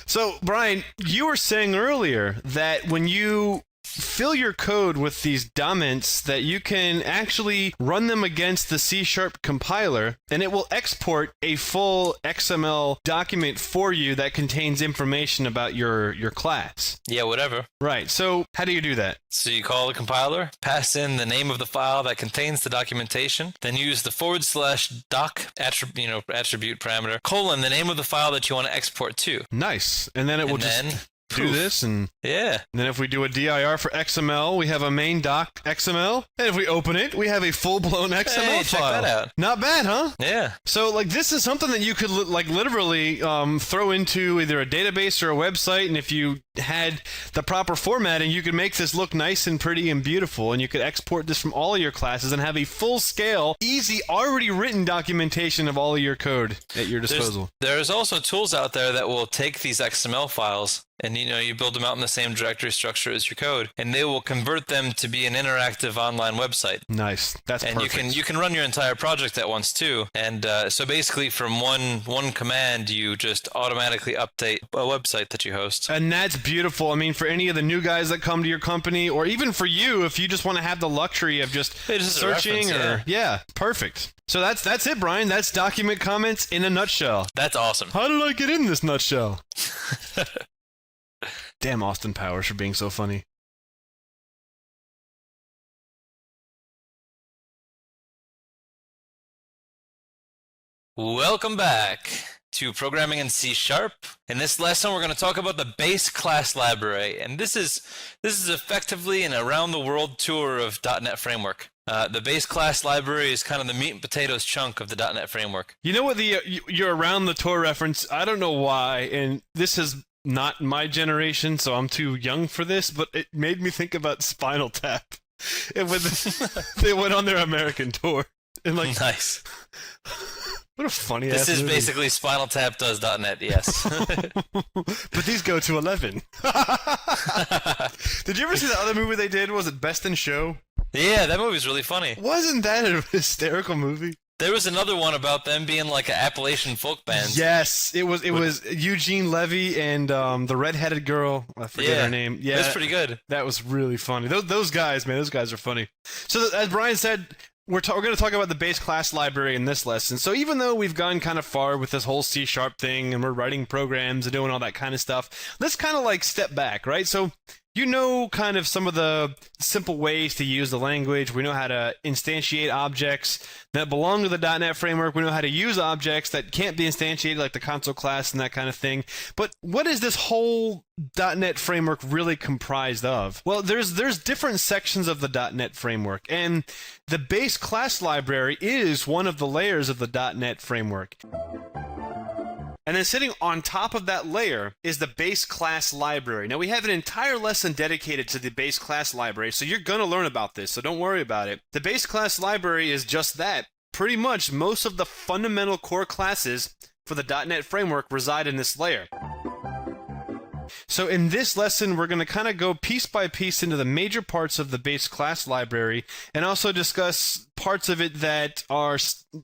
Speaker 5: So, Brian, you were saying earlier that when you fill your code with these Domments that you can actually run them against the C# compiler, and it will export a full XML document for you that contains information about your class.
Speaker 2: Yeah, whatever.
Speaker 5: Right. So how do you do that?
Speaker 2: So you call the compiler, pass in the name of the file that contains the documentation, then use the /doc attribute parameter, colon, the name of the file that you want to export to.
Speaker 5: Nice. And then it will just do this, and then if we do a dir for XML, we have a main doc XML, and if we open it, we have a full-blown XML file.
Speaker 2: Check that out.
Speaker 5: Not bad, huh?
Speaker 2: Yeah.
Speaker 5: So, like, this is something that you could, literally throw into either a database or a website, and if you had the proper formatting, you could make this look nice and pretty and beautiful, and you could export this from all of your classes and have a full-scale, easy, already written documentation of all of your code at your disposal.
Speaker 2: There's also tools out there that will take these XML files and you build them out in the same directory structure as your code, and they will convert them to be an interactive online website.
Speaker 5: Nice. That's perfect.
Speaker 2: And you can run your entire project at once too. And so basically, from one command, you just automatically update a website that you host.
Speaker 5: And that's beautiful. I mean, for any of the new guys that come to your company, or even for you, if you just want to have the luxury of just searching, perfect. So that's it, Brian. That's document comments in a nutshell.
Speaker 2: That's awesome.
Speaker 5: How did I get in this nutshell? Damn Austin Powers for being so funny.
Speaker 2: Welcome back to Programming in C#. In this lesson, we're going to talk about the base class library, and this is effectively an around-the-world tour of .NET Framework. The base class library is kind of the meat and potatoes chunk of the .NET Framework.
Speaker 5: You know what you're around the tour reference? I don't know why, and this is not my generation, so I'm too young for this, but it made me think about Spinal Tap. They went on their American tour. And
Speaker 2: nice.
Speaker 5: What a funny
Speaker 2: This
Speaker 5: ass
Speaker 2: is
Speaker 5: movie.
Speaker 2: Basically Spinal Tap does .NET, yes.
Speaker 5: But these go to 11. Did you ever see the other movie they did? Was it Best in Show?
Speaker 2: Yeah, that movie's really funny.
Speaker 5: Wasn't that a hysterical movie?
Speaker 2: There was another one about them being like an Appalachian folk band.
Speaker 5: Yes, it was Eugene Levy and the redheaded girl. I forget her name. Yeah,
Speaker 2: that's pretty good.
Speaker 5: That was really funny. Those guys, man, those guys are funny. So as Brian said, we're going to talk about the base class library in this lesson. So even though we've gone kind of far with this whole C# thing and we're writing programs and doing all that kind of stuff, let's kind of like step back, right? So you know kind of some of the simple ways to use the language. We know how to instantiate objects that belong to the .NET framework. We know how to use objects that can't be instantiated, like the console class and that kind of thing. But what is this whole .NET framework really comprised of? Well, there's different sections of the .NET framework, and the base class library is one of the layers of the .NET framework.
Speaker 1: And then sitting on top of that layer is the base class library. Now, we have an entire lesson dedicated to the base class library, so you're going to learn about this, so don't worry about it. The base class library is just that. Pretty much most of the fundamental core classes for the .NET framework reside in this layer. So in this lesson, we're going to kind of go piece by piece into the major parts of the base class library and also discuss parts of it that are,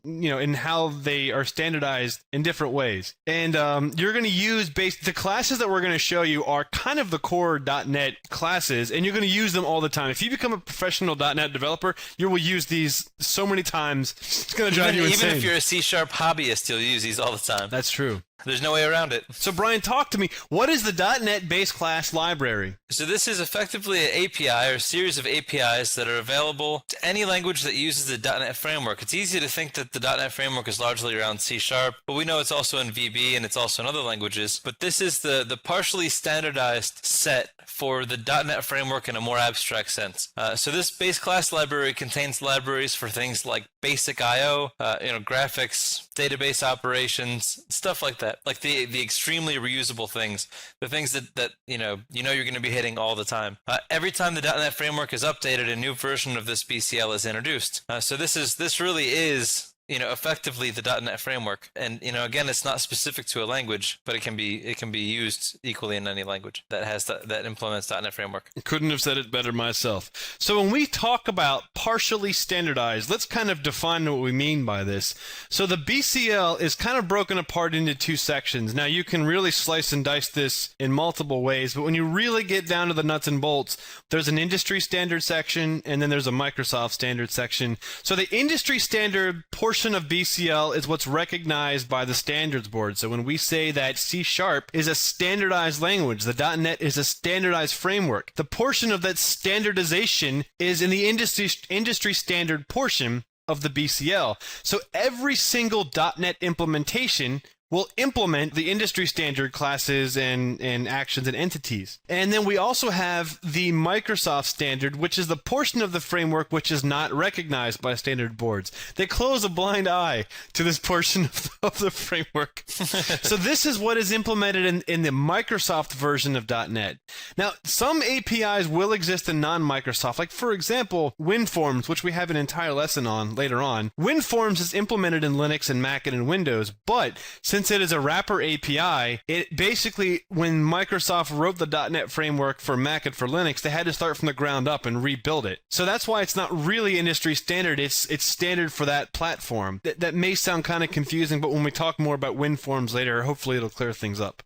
Speaker 1: in how they are standardized in different ways. And you're going to use the classes that we're going to show you are kind of the core .NET classes, and you're going to use them all the time. If you become a professional .NET developer, you will use these so many times, it's going to drive you insane.
Speaker 2: Even if you're a C# hobbyist, you'll use these all the time.
Speaker 1: That's true.
Speaker 2: There's no way around it.
Speaker 1: So Brian, talk to me. What is the .NET base class library?
Speaker 2: So this is effectively an API or series of APIs that are available to any language that uses the .NET framework. It's easy to think that the .NET framework is largely around C#, but we know it's also in VB and it's also in other languages. But this is the partially standardized set for the .NET framework in a more abstract sense. So this base class library contains libraries for things like basic I/O, graphics, database operations, stuff like that. Like the extremely reusable things, the things that you're going to be hitting all the time. Every time the .NET framework is updated, a new version of this BCL is introduced. So this really is effectively the .NET framework. And again, it's not specific to a language, but it can be used equally in any language that implements .NET framework.
Speaker 1: Couldn't have said it better myself. So when we talk about partially standardized, let's kind of define what we mean by this. So the BCL is kind of broken apart into two sections. Now you can really slice and dice this in multiple ways, but when you really get down to the nuts and bolts, there's an industry standard section and then there's a Microsoft standard section. So the industry standard portion of BCL is what's recognized by the standards board. So when we say that C# is a standardized language, the .NET is a standardized framework, the portion of that standardization is in the industry standard portion of the BCL. So every single .NET implementation will implement the industry standard classes and actions and entities. And then we also have the Microsoft standard, which is the portion of the framework which is not recognized by standard boards. They close a blind eye to this portion of the framework. So this is what is implemented in the Microsoft version of .NET. Now, some APIs will exist in non-Microsoft. Like, for example, WinForms, which we have an entire lesson on later on. WinForms is implemented in Linux and Mac and in Windows, but since it is a wrapper API, it basically, when Microsoft wrote the .NET framework for Mac and for Linux, they had to start from the ground up and rebuild it. So that's why it's not really industry standard. It's standard for that platform. That may sound kind of confusing, but when we talk more about WinForms later, hopefully it'll clear things up.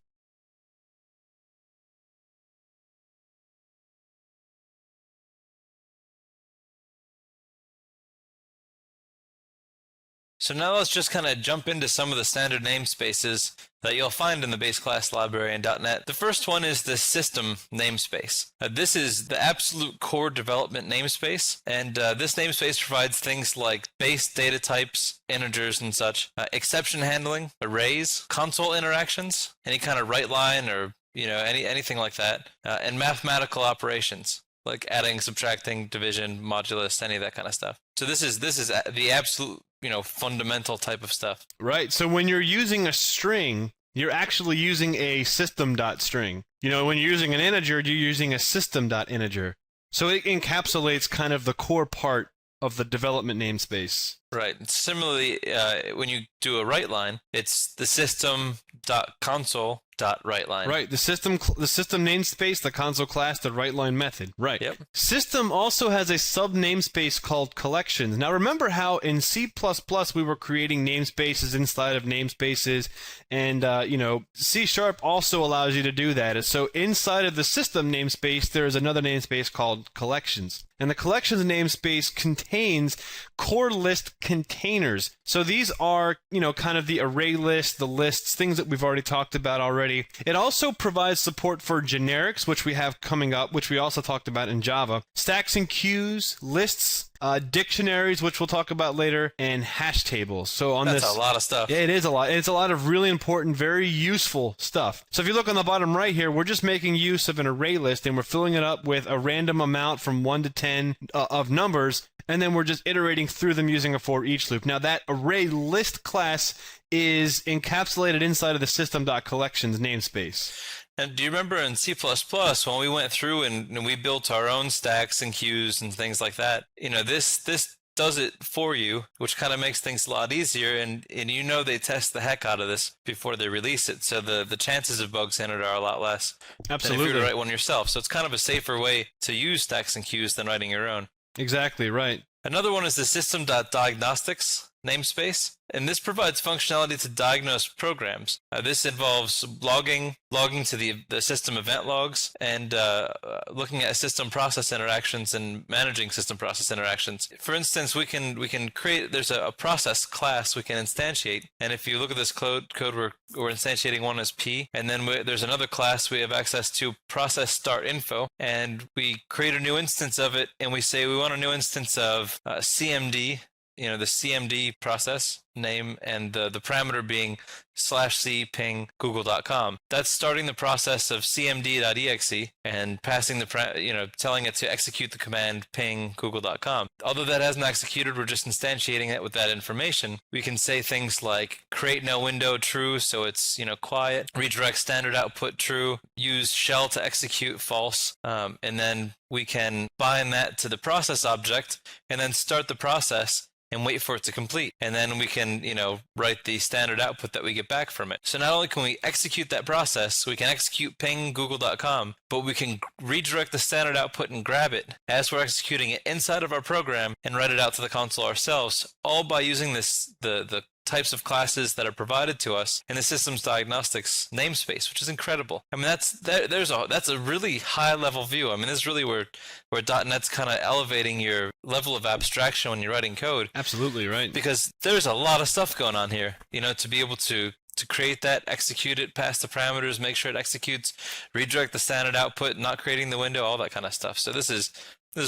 Speaker 2: So now let's just kind of jump into some of the standard namespaces that you'll find in the base class library in .NET. The first one is the system namespace. This is the absolute core development namespace, and this namespace provides things like base data types, integers and such, exception handling, arrays, console interactions, any kind of write line or anything like that, and mathematical operations like adding, subtracting, division, modulus, any of that kind of stuff. So this is the absolute fundamental type of stuff.
Speaker 1: Right. So when you're using a string, you're actually using a system.string. When you're using an integer, you're using a system.integer. So it encapsulates kind of the core part of the development namespace.
Speaker 2: Right. Similarly, when you do a write line, it's the system.console.writeLine.
Speaker 1: Right. The system namespace, the console class, the writeLine method. Right.
Speaker 2: Yep. System
Speaker 1: also has a sub namespace called collections. Now remember how in C++ we were creating namespaces inside of namespaces, and C# also allows you to do that. So inside of the system namespace, there is another namespace called collections. And the collections namespace contains core list containers. So these are, kind of the array list, the lists, things that we've already talked about already. It also provides support for generics, which we have coming up, which we also talked about in Java. Stacks and queues, lists,
Speaker 5: dictionaries, which we'll talk about later, and hash tables. So on
Speaker 2: That's
Speaker 5: this,
Speaker 2: a lot of stuff.
Speaker 5: yeah, it is a lot. It's a lot of really important, very useful stuff. So if you look on the bottom right here, we're just making use of an array list, and we're filling it up with a random amount from 1 to 10 of numbers, and then we're just iterating through them using a for each loop. Now that array list class is encapsulated inside of the system.collections namespace.
Speaker 2: And do you remember in C++ when we went through and we built our own stacks and queues and things like that? You know, this does it for you, which kind of makes things a lot easier. And you know they test the heck out of this before they release it, so the chances of bugs in it are a lot less
Speaker 5: Absolutely.
Speaker 2: than if you were to write one yourself. So it's kind of a safer way to use stacks and queues than writing your own.
Speaker 5: Exactly, right.
Speaker 2: Another one is the system.diagnostics namespace, and this provides functionality to diagnose programs. This involves logging to the system event logs, and looking at system process interactions and managing system process interactions. For instance, we can create, there's a process class we can instantiate, and if you look at this code we're instantiating one as P, and then there's another class we have access to, process start info, and we create a new instance of it, and we say we want a new instance of CMD, you know, the CMD process name, and the parameter being /c ping google.com. That's starting the process of cmd.exe and passing telling it to execute the command ping google.com. Although that hasn't executed, we're just instantiating it with that information. We can say things like create no window true, so it's, quiet, redirect standard output true, use shell to execute false, and then we can bind that to the process object and then start the process and wait for it to complete. And then we can, write the standard output that we get back from it. So not only can we execute that process, we can execute ping google.com, but we can redirect the standard output and grab it as we're executing it inside of our program and write it out to the console ourselves, all by using the types of classes that are provided to us in the systems diagnostics namespace, which is incredible. I mean, that's a really high level view. I mean, this is really where .NET's kind of elevating your level of abstraction when you're writing code.
Speaker 5: Absolutely, right.
Speaker 2: Because there's a lot of stuff going on here, to be able to create that, execute it, pass the parameters, make sure it executes, redirect the standard output, not creating the window, all that kind of stuff. So this is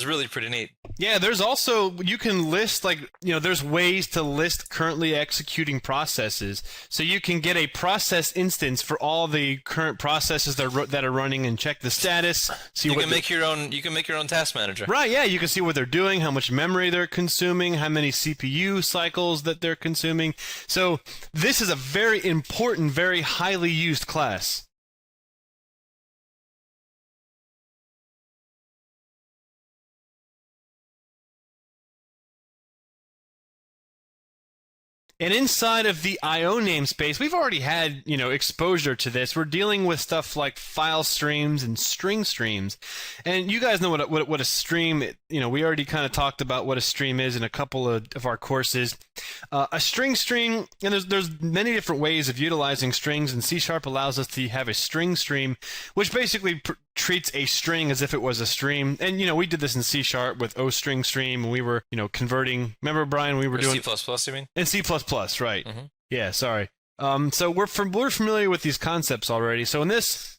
Speaker 2: really pretty neat.
Speaker 5: Yeah, there's also, you can list, there's ways to list currently executing processes. So you can get a process instance for all the current processes that are running and check the status.
Speaker 2: You can make your own task manager.
Speaker 5: Right, yeah, you can see what they're doing, how much memory they're consuming, how many CPU cycles that they're consuming. So this is a very important, very highly used class. And inside of the I/O namespace, we've already had, exposure to this. We're dealing with stuff like file streams and string streams. And you guys know what a stream, we already kind of talked about what a stream is in a couple of our courses. A string stream, and there's many different ways of utilizing strings, and C# allows us to have a string stream, which basically treats a string as if it was a stream. And, we did this in C# with OString stream, and we were, converting. Remember, Brian, we were doing...
Speaker 2: C++, you mean?
Speaker 5: In C++, right.
Speaker 2: Mm-hmm.
Speaker 5: Yeah, sorry. So we're familiar with these concepts already. So in this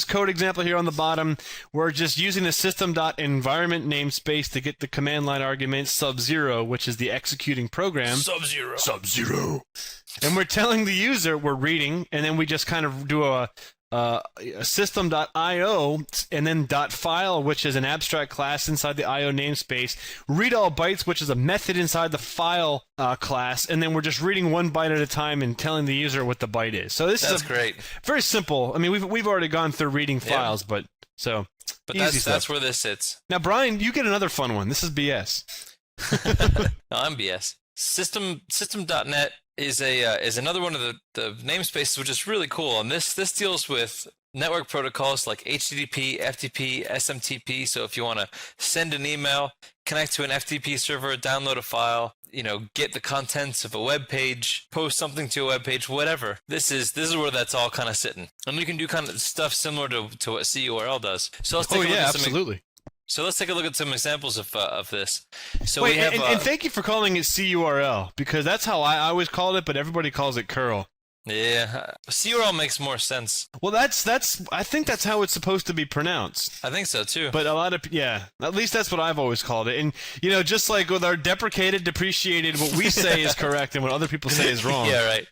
Speaker 5: code example here on the bottom, we're just using the system.environment namespace to get the command line argument sub-0, which is the executing program. Sub-0. And we're telling the user we're reading, and then we just kind of do a system.io and then .file, which is an abstract class inside the IO namespace, read all bytes, which is a method inside the file class, and then we're just reading one byte at a time and telling the user what the byte is. So that's
Speaker 2: great.
Speaker 5: Very simple. I mean, we've already gone through reading files, but
Speaker 2: that's where this sits.
Speaker 5: Now, Brian, you get another fun one. This is BS.
Speaker 2: No, I'm BS. System.net is another one of the namespaces, which is really cool, and this deals with network protocols like HTTP, FTP, SMTP. So if you want to send an email, connect to an FTP server, download a file, get the contents of a web page, post something to a web page, whatever. This is where that's all kind of sitting, and you can do kind of stuff similar to what CURL does. So let's take a look at
Speaker 5: absolutely.
Speaker 2: So let's take a look at some examples of this. So
Speaker 5: Wait,
Speaker 2: we have,
Speaker 5: and thank you for calling it CURL, because that's how I always called it, but everybody calls it curl.
Speaker 2: Yeah, CURL makes more sense.
Speaker 5: Well, that's I think that's how it's supposed to be pronounced.
Speaker 2: I think so too.
Speaker 5: But a lot of at least that's what I've always called it. And just like with our deprecated, what we say is correct and what other people say is wrong.
Speaker 2: Yeah, right.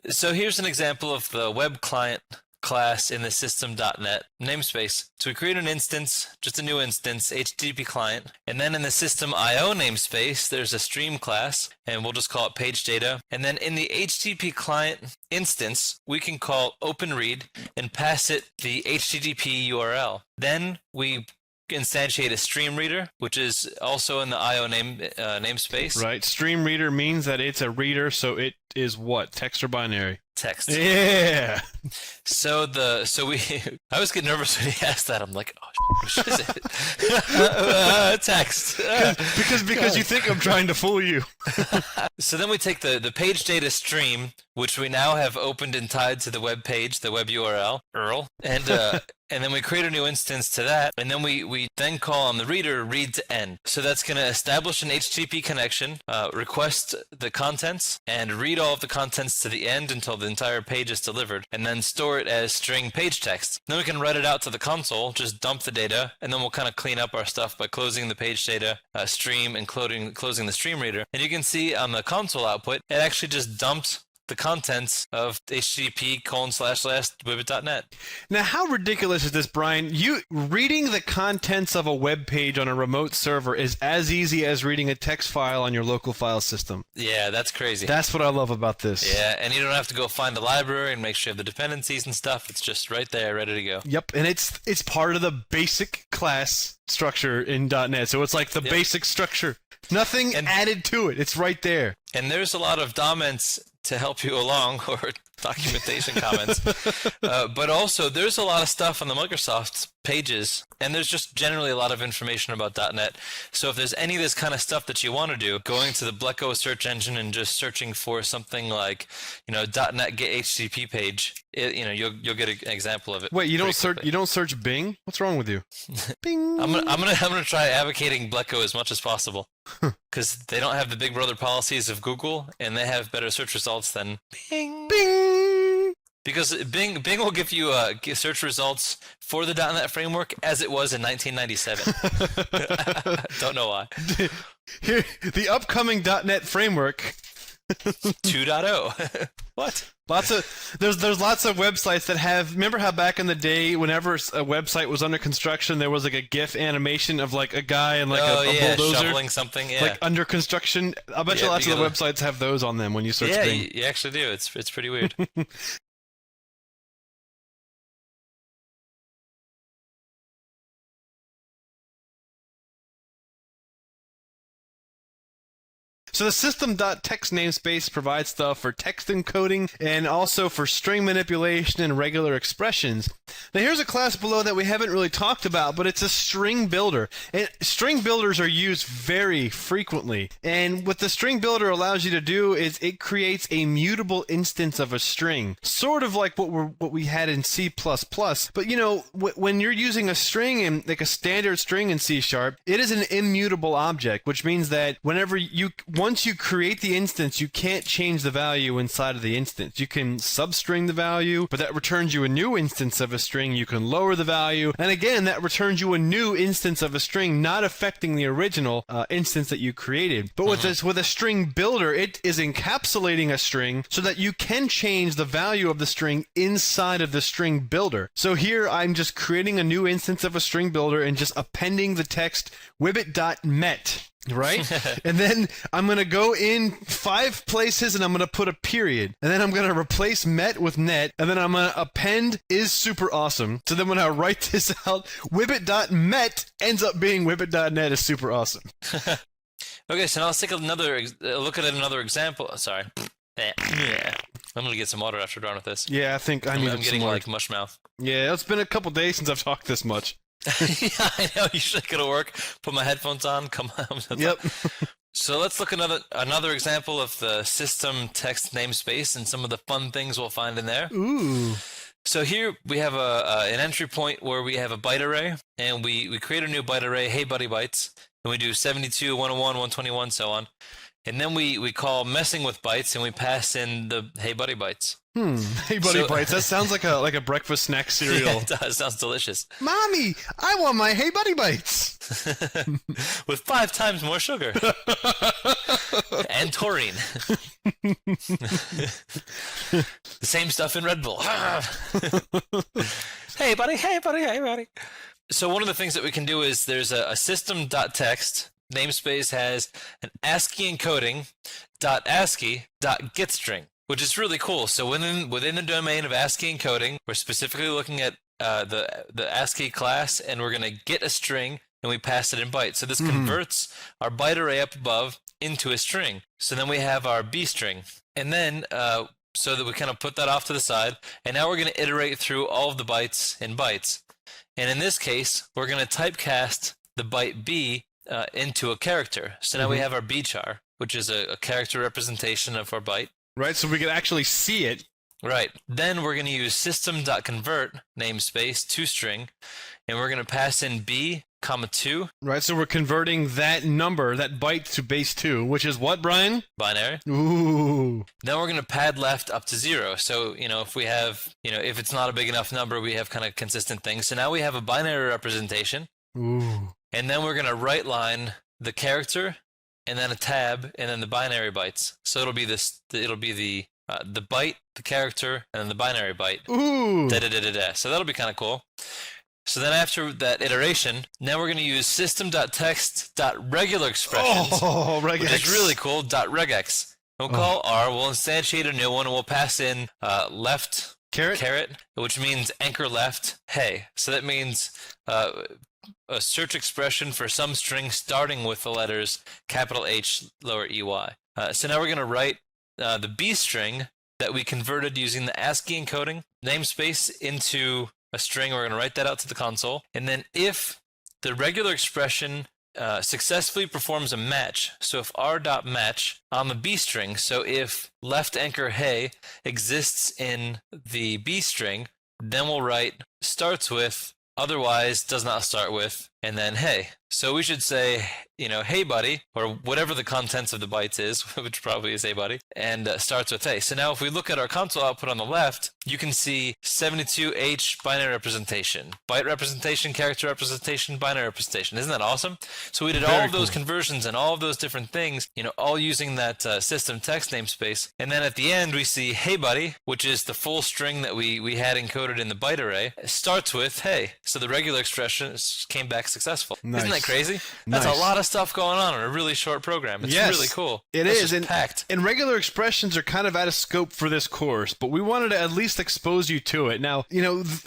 Speaker 2: So here's an example of the web client class in the system.net namespace. So we create an instance, just a new instance, HTTP client, and then in the system IO namespace, there's a stream class, and we'll just call it page data. And then in the HTTP client instance, we can call openread and pass it the HTTP URL. Then we instantiate a stream reader, which is also in the IO namespace.
Speaker 5: Right. Stream reader means that it's a reader, so it is what? Text or binary?
Speaker 2: Text.
Speaker 5: Yeah.
Speaker 2: So we I always get nervous when he asked that. I'm like, oh, what is it? Text.
Speaker 5: Because you think I'm trying to fool you.
Speaker 2: So then we take the page data stream, which we now have opened and tied to the web page, the web URL, and then we create a new instance to that, and then we then call on the reader read to end. So that's going to establish an HTTP connection, request the contents, and read all of the contents to the end until the entire page is delivered, and then store it as string page text. Then we can write it out to the console, just dump the data, and then we'll kind of clean up our stuff by closing the page data stream and closing the stream reader. And you can see on the console output, it actually just dumped the contents of http://wibbit.net.
Speaker 5: Now, how ridiculous is this, Brian? You reading the contents of a web page on a remote server is as easy as reading a text file on your local file system.
Speaker 2: Yeah, that's crazy.
Speaker 5: That's what I love about this.
Speaker 2: Yeah, and you don't have to go find the library and make sure you have the dependencies and stuff. It's just right there, ready to go.
Speaker 5: Yep, and it's part of the basic class structure in .NET, so it's like the basic structure. Nothing added to it. It's right there.
Speaker 2: And there's a lot of Domments to help you along, or documentation comments. But also, there's a lot of stuff on the Microsoft pages, and there's just generally a lot of information about .NET. So if there's any of this kind of stuff that you want to do, going to the Blecko search engine and just searching for something like, .NET get HTTP page, you'll get an example of it.
Speaker 5: Wait, you don't search Bing? What's wrong with you? Bing.
Speaker 2: I'm gonna try advocating Blecko as much as possible, because they don't have the Big Brother policies of Google, and they have better search results than Bing.
Speaker 5: Bing.
Speaker 2: Because Bing will give you search results for the .NET framework as it was in 1997. Don't know why.
Speaker 5: Here, the upcoming .NET framework
Speaker 2: 2.0. What?
Speaker 5: There's lots of websites that have. Remember how back in the day, whenever a website was under construction, there was like a GIF animation of like a guy and like a bulldozer
Speaker 2: shoveling something,
Speaker 5: like under construction. I bet you lots of the websites have those on them when you search Bing.
Speaker 2: Yeah, you actually do. It's pretty weird.
Speaker 5: So the system.text namespace provides stuff for text encoding and also for string manipulation and regular expressions. Now here's a class below that we haven't really talked about, but it's a string builder. And string builders are used very frequently. And what the string builder allows you to do is it creates a mutable instance of a string, sort of like what we had in C++. But when you're using a string in like a standard string in C#, it is an immutable object, which means that once you create the instance, you can't change the value inside of the instance. You can substring the value, but that returns you a new instance of a string. You can lower the value, and again, that returns you a new instance of a string, not affecting the original instance that you created. But with a string builder, it is encapsulating a string so that you can change the value of the string inside of the string builder. So here, I'm just creating a new instance of a string builder and just appending the text wibbit.met. Right? And then I'm going to go in 5 places and I'm going to put a period. And then I'm going to replace met with net. And then I'm going to append is super awesome. So then when I write this out, wibbit.met ends up being wibbit.net is super awesome.
Speaker 2: Okay, so now let's take another look at another example. Sorry. Yeah. I'm going to get some water after done with this.
Speaker 5: Yeah, I think I'm
Speaker 2: getting like mush mouth.
Speaker 5: Yeah, it's been a couple days since I've talked this much.
Speaker 2: Yeah, I know. Usually go to work, put my headphones on, come on.
Speaker 5: Yep.
Speaker 2: So let's look at another example of the system text namespace and some of the fun things we'll find in there.
Speaker 5: Ooh.
Speaker 2: So here we have an entry point where we have a byte array, and we create a new byte array, hey buddy bytes, and we do 72, 101, 121, so on.
Speaker 3: And then we call messing with bytes, and we pass in the hey buddy bytes.
Speaker 5: Hey buddy bites. That sounds like a breakfast snack cereal.
Speaker 3: Yeah, it does. Sounds delicious.
Speaker 5: Mommy, I want my hey buddy bites.
Speaker 3: With 5 times more sugar. And taurine. The same stuff in Red Bull. Hey buddy, hey buddy, hey buddy. So one of the things that we can do is there's a system.text. Namespace has an ASCII encoding .ASCII.getString, which is really cool. So within the domain of ASCII encoding, we're specifically looking at the ASCII class, and we're going to get a string, and we pass it in bytes. So this converts our byte array up above into a string. So then we have our B string. And then, so that we kind of put that off to the side, and now we're going to iterate through all of the bytes in bytes. And in this case, we're going to typecast the byte B into a character. So now we have our B char, which is a character representation of our byte.
Speaker 5: Right, so we can actually see it.
Speaker 3: Right. Then we're going to use system.convert namespace toString, and we're going to pass in B, comma 2.
Speaker 5: Right, so we're converting that number, that byte, to base 2, which is what, Brian?
Speaker 3: Binary.
Speaker 5: Ooh.
Speaker 3: Then we're going to pad left up to 0. So, if we have, if it's not a big enough number, we have kind of consistent things. So now we have a binary representation.
Speaker 5: Ooh.
Speaker 3: And then we're going to right line the character, and then a tab, and then the binary bytes. So it'll be this. It'll be the byte, the character, and then the binary byte.
Speaker 5: Ooh.
Speaker 3: Da-da-da-da-da. So that'll be kind of cool. So then after that iteration, now we're going to use system.text.regularExpressions,
Speaker 5: Oh, regex.
Speaker 3: which is really cool. .regex. We'll call R. We'll instantiate a new one, and we'll pass in left caret, which means anchor left. Hey. So that means a search expression for some string starting with the letters capital H, lower EY. So now we're going to write the B string that we converted using the ASCII encoding namespace into a string. We're going to write that out to the console. And then if the regular expression successfully performs a match, so if r.match on the B string, so if left anchor hey exists in the B string, then we'll write starts with, otherwise does not start with, and then hey. So we should say, hey buddy, or whatever the contents of the bytes is, which probably is hey buddy, and starts with hey. So now if we look at our console output on the left, you can see 72H binary representation, byte representation, character representation, binary representation. Isn't that awesome? So we did all of those conversions and all of those different things, all using that system text namespace. And then at the end, we see hey buddy, which is the full string that we had encoded in the byte array. It starts with hey. So the regular expression came back successful.
Speaker 5: Nice.
Speaker 3: Isn't that crazy? That's a lot of stuff going on in a really short program. It's really cool.
Speaker 5: It is, and
Speaker 3: packed.
Speaker 5: And regular expressions are kind of out of scope for this course, but we wanted to at least expose you to it. Now,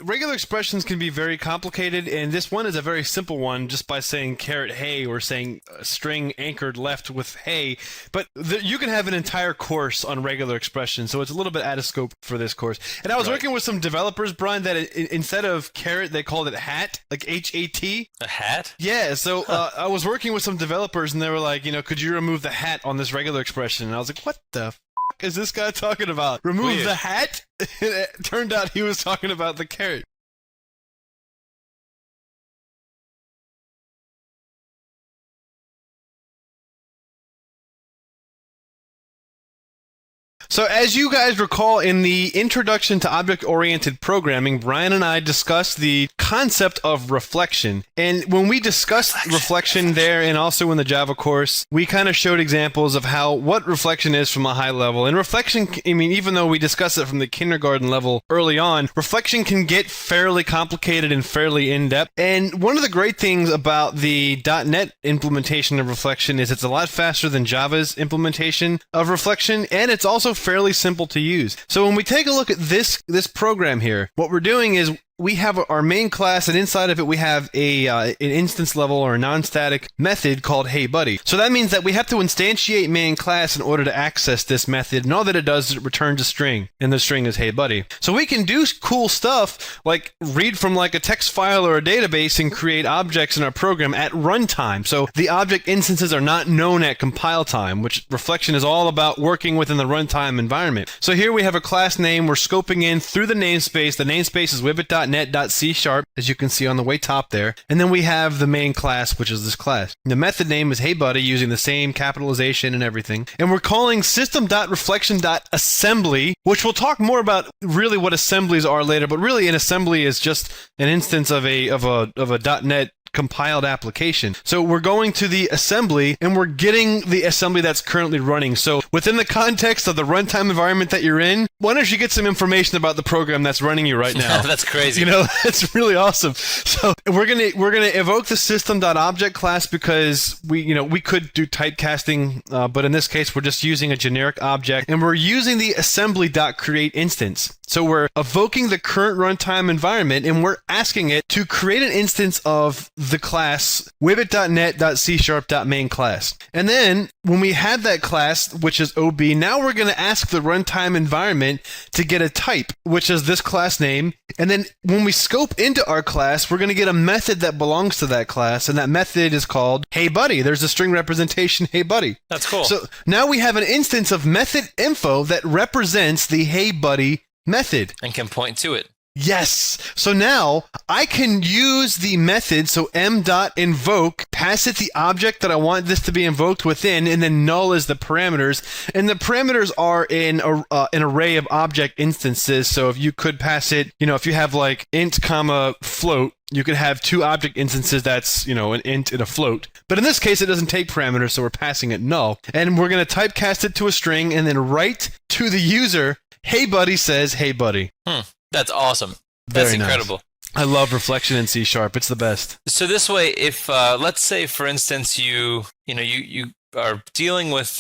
Speaker 5: regular expressions can be very complicated, and this one is a very simple one just by saying caret hey or saying string anchored left with hey, but you can have an entire course on regular expressions, so it's a little bit out of scope for this course. And I was working with some developers, Brian, that instead of caret, they called it hat, like H-A-T.
Speaker 3: A hat?
Speaker 5: Yeah, so I was working with some developers, and they were like, could you remove the hat on this regular expression? And I was like, what the f*** is this guy talking about? Remove the hat? It turned out he was talking about the caret. So as you guys recall, in the Introduction to Object-Oriented Programming, Brian and I discussed the concept of reflection. And when we discussed reflection there and also in the Java course, we kind of showed examples of what reflection is from a high level. And reflection, even though we discussed it from the kindergarten level early on, reflection can get fairly complicated and fairly in-depth. And one of the great things about the .NET implementation of reflection is it's a lot faster than Java's implementation of reflection, and it's also fairly simple to use. So when we take a look at this program here, what we're doing is we have our main class, and inside of it we have an instance level or a non-static method called HeyBuddy. So that means that we have to instantiate main class in order to access this method, and all that it does is it returns a string, and the string is HeyBuddy. So we can do cool stuff like read from like a text file or a database and create objects in our program at runtime. So the object instances are not known at compile time, which reflection is all about working within the runtime environment. So here we have a class name. We're scoping in through the namespace. The namespace is Wibbit.net. .NET.C#, as you can see on the way top there. And then we have the main class, which is this class. The method name is HeyBuddy, using the same capitalization and everything. And we're calling system.reflection.assembly, which we'll talk more about really what assemblies are later, but really an assembly is just an instance of a .NET compiled application. So we're going to the assembly and we're getting the assembly that's currently running. So within the context of the runtime environment that you're in, why don't you get some information about the program that's running you right now?
Speaker 2: That's crazy.
Speaker 5: You know, that's really awesome. So we're gonna evoke the system.object class because we could do typecasting, but in this case we're just using a generic object and we're using the assembly.create instance. So we're evoking the current runtime environment and we're asking it to create an instance of the class wibit.net.c#.main class. And then when we have that class, which is OB, now we're going to ask the runtime environment to get a type, which is this class name. And then when we scope into our class, we're going to get a method that belongs to that class. And that method is called HeyBuddy. There's a string representation, HeyBuddy.
Speaker 2: That's cool.
Speaker 5: So now we have an instance of method info that represents the HeyBuddy method.
Speaker 2: And can point to it.
Speaker 5: Yes. So now I can use the method, so m.invoke, pass it the object that I want this to be invoked within, and then null is the parameters. And the parameters are in an array of object instances. So if you could pass it, if you have like int comma float, you could have two object instances that's, an int and a float. But in this case, it doesn't take parameters, so we're passing it null. And we're going to typecast it to a string and then write to the user, HeyBuddy says, HeyBuddy.
Speaker 2: That's awesome. That's incredible.
Speaker 5: I love reflection in C#. It's the best.
Speaker 2: So this way, if let's say, for instance, you are dealing with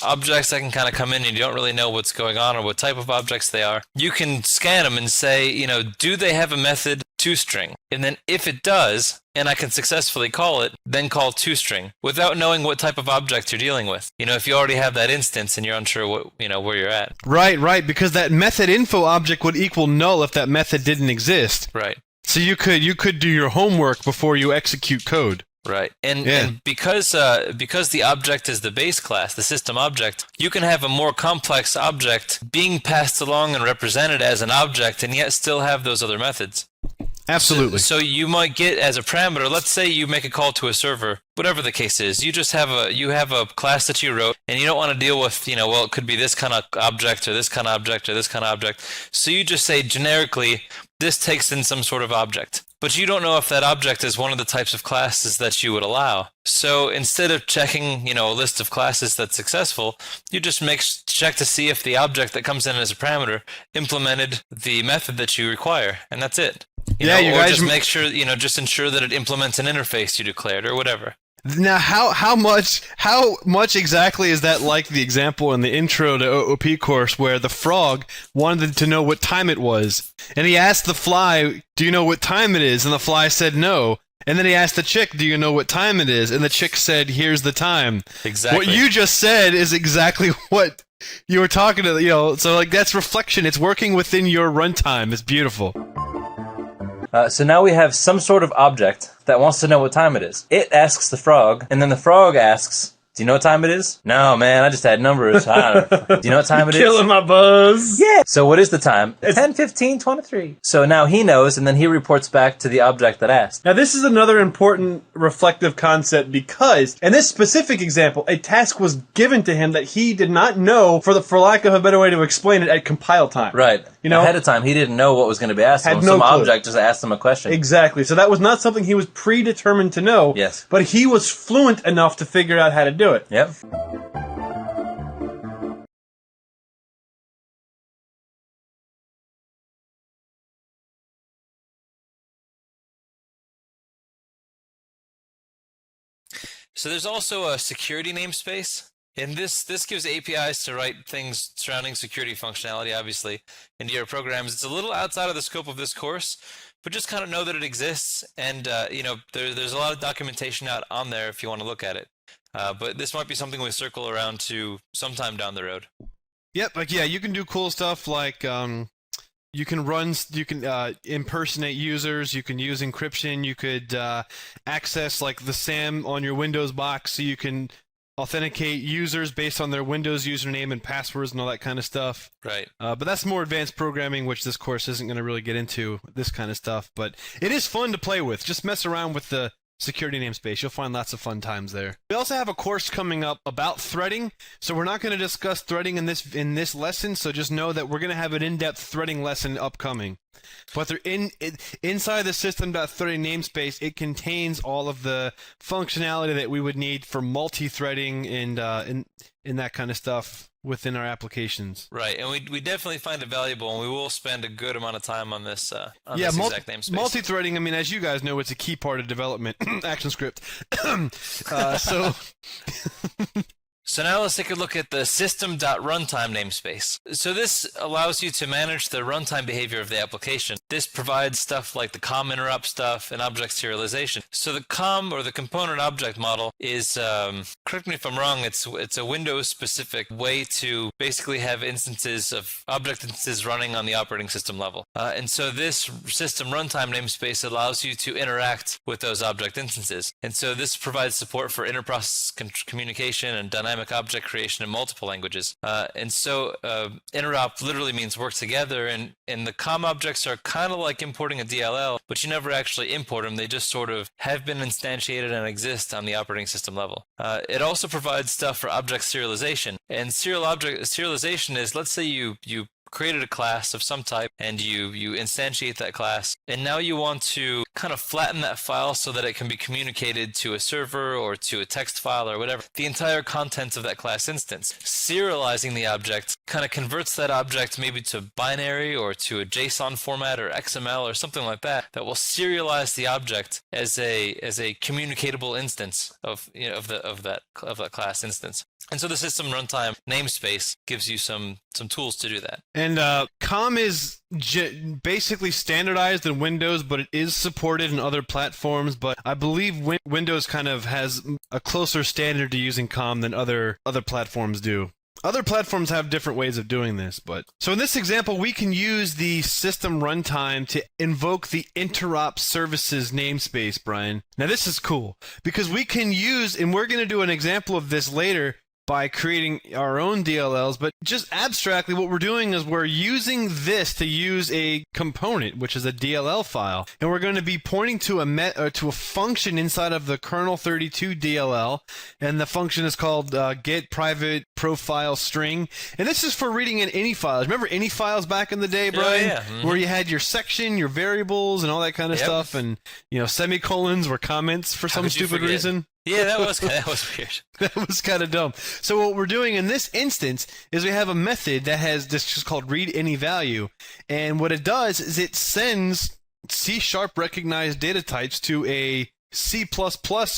Speaker 2: objects that can kind of come in and you don't really know what's going on or what type of objects they are, you can scan them and say, do they have a method toString? And then if it does, and I can successfully call it, then call toString without knowing what type of object you're dealing with. If you already have that instance and you're unsure where you're at.
Speaker 5: Right, because that method info object would equal null if that method didn't exist.
Speaker 2: Right.
Speaker 5: So you could do your homework before you execute code.
Speaker 2: Right, and because the object is the base class, the system object, you can have a more complex object being passed along and represented as an object, and yet still have those other methods.
Speaker 5: Absolutely.
Speaker 2: So you might get as a parameter. Let's say you make a call to a server, whatever the case is. You just have a class that you wrote, and you don't want to deal with it could be this kind of object or this kind of object or this kind of object. So you just say generically, this takes in some sort of object. But you don't know if that object is one of the types of classes that you would allow. So instead of checking, a list of classes that's successful, you just check to see if the object that comes in as a parameter implemented the method that you require, and that's it. You guys just make sure, just ensure that it implements an interface you declared or whatever.
Speaker 5: Now, how much exactly is that like the example in the intro to OOP course where the frog wanted to know what time it was, and he asked the fly, "Do you know what time it is?" And the fly said no. And then he asked the chick, "Do you know what time it is?" And the chick said, "Here's the time."
Speaker 2: Exactly.
Speaker 5: What you just said is exactly what you were talking to. So like that's reflection. It's working within your runtime. It's beautiful.
Speaker 4: So now we have some sort of object that wants to know what time it is. It asks the frog, and then the frog asks, "Do you know what time it is?" "No, man, I just had numbers. I don't know." "Do you know what time it is?"
Speaker 6: Killing my buzz.
Speaker 4: Yeah. So what is the time? It's 10:15:23. So now he knows, and then he reports back to the object that asked.
Speaker 6: Now this is another important reflective concept because, in this specific example, a task was given to him that he did not know, for lack of a better way to explain it, at compile time.
Speaker 4: Right. Ahead of time, he didn't know what was going to be asked of him.
Speaker 6: No
Speaker 4: Some
Speaker 6: clue.
Speaker 4: object just asked him a question.
Speaker 6: Exactly. So that was not something he was predetermined to know.
Speaker 4: Yes.
Speaker 6: But he was fluent enough to figure out how to do it.
Speaker 4: Yep.
Speaker 2: So there's also a security namespace. And this gives APIs to write things surrounding security functionality, obviously, into your programs. It's a little outside of the scope of this course, but just kind of know that it exists. And, there's a lot of documentation out on there if you want to look at it. But this might be something we circle around to sometime down the road.
Speaker 5: Yep, you can do cool stuff like you can impersonate users, you can use encryption, you could access like the SAM on your Windows box, so you can authenticate users based on their Windows username and passwords and all that kind of stuff.
Speaker 2: Right.
Speaker 5: But that's more advanced programming, which this course isn't going to really get into, this kind of stuff. But it is fun to play with. Just mess around with the security namespace. You'll find lots of fun times there. We also have a course coming up about threading, so we're not going to discuss threading in this lesson, so just know that we're going to have an in-depth threading lesson upcoming. But they're inside the system.threading namespace, it contains all of the functionality that we would need for multi-threading and in that kind of stuff within our applications.
Speaker 2: Right, and we definitely find it valuable, and we will spend a good amount of time on this
Speaker 5: this
Speaker 2: exact namespace.
Speaker 5: Multi-threading, I mean, as you guys know, it's a key part of development. Action script.
Speaker 2: So now let's take a look at the system.runtime namespace. So this allows you to manage the runtime behavior of the application. This provides stuff like the COM interrupt stuff and object serialization. So the COM, or the component object model, is, correct me if I'm wrong, it's a Windows-specific way to basically have instances of object instances running on the operating system level. And so this system runtime namespace allows you to interact with those object instances. And so this provides support for inter-process communication and dynamic object creation in multiple languages. And so interop literally means work together, and the COM objects are kind of like importing a DLL, but you never actually import them. They just sort of have been instantiated and exist on the operating system level. It also provides stuff for object serialization. And serialization is, let's say you created a class of some type and you instantiate that class, and now you want to kind of flatten that file so that it can be communicated to a server or to a text file or whatever, the entire contents of that class instance. Serializing the object kind of converts that object maybe to binary or to a JSON format or XML or something like that will serialize the object as a communicatable instance of that class instance. And so the system runtime namespace gives you some tools to do that.
Speaker 5: And COM is basically standardized in Windows, but it is supported in other platforms. But I believe Windows kind of has a closer standard to using COM than other platforms do. Other platforms have different ways of doing this, but... So in this example, we can use the system runtime to invoke the interop services namespace, Brian. Now this is cool, because we can use, and we're going to do an example of this later, by creating our own DLLs, but just abstractly what we're doing is we're using this to use a component, which is a DLL file, and we're going to be pointing to a function inside of the kernel 32 DLL, and the function is called get private profile string, and this is for reading in any files. Remember any files back in the day, Brian?
Speaker 2: Yeah. Mm-hmm.
Speaker 5: Where you had your section, your variables, and all that kind of stuff, and semicolons were comments for some stupid reason.
Speaker 2: Yeah, that was weird.
Speaker 5: That was kind of dumb. So what we're doing in this instance is we have a method that has this just called read any value, and what it does is it sends C# recognized data types to a C++,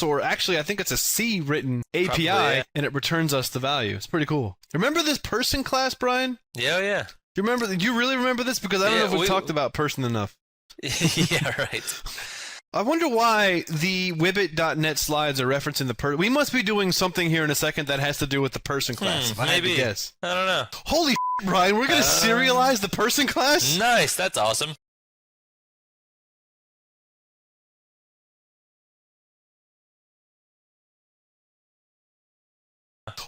Speaker 5: or actually I think it's a C written API,
Speaker 2: Probably, yeah.
Speaker 5: and it returns us the value. It's pretty cool. Remember this person class, Brian?
Speaker 2: Yeah.
Speaker 5: Do you really remember this? Because I don't know if we've talked about person enough.
Speaker 2: Yeah, right.
Speaker 5: I wonder why the Wibbit.net slides are referencing the person. We must be doing something here in a second that has to do with the person class, if I had to guess.
Speaker 2: I don't know.
Speaker 5: Holy Brian, we're going to serialize the person class?
Speaker 2: Nice, that's awesome.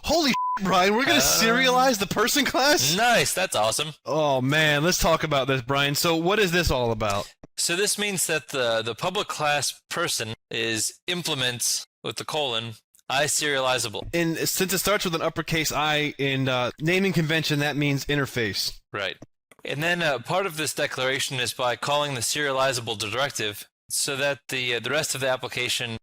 Speaker 5: Holy Brian, we're going to serialize the person class?
Speaker 2: Nice, that's awesome.
Speaker 5: Oh man, let's talk about this, Brian. So what is this all about?
Speaker 2: So this means that the public class person is implements with the colon iSerializable.
Speaker 5: And since it starts with an uppercase I in naming convention, that means interface.
Speaker 2: Right. And then part of this declaration is by calling the serializable directive so that the rest of the application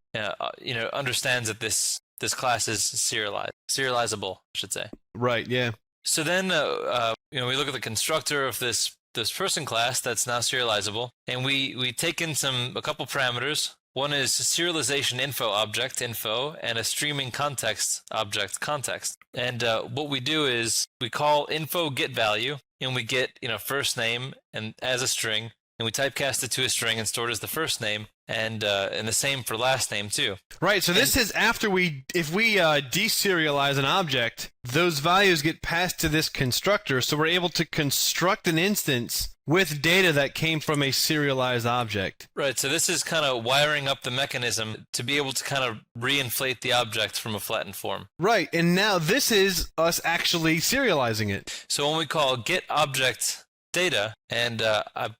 Speaker 2: understands that this class is serializable, I should say.
Speaker 5: Right, yeah.
Speaker 2: So then we look at the constructor of this person class that's now serializable, and we take in a couple parameters. One is serialization info object info, and a streaming context object context. And what we do is we call info get value, and we get first name and as a string, and we typecast it to a string and store it as the first name, and the same for last name too.
Speaker 5: Right. So this is after if we deserialize an object, those values get passed to this constructor, so we're able to construct an instance with data that came from a serialized object.
Speaker 2: Right, so this is kind of wiring up the mechanism to be able to kind of reinflate the object from a flattened form.
Speaker 5: Right, and now this is us actually serializing it.
Speaker 2: So when we call get object data, and I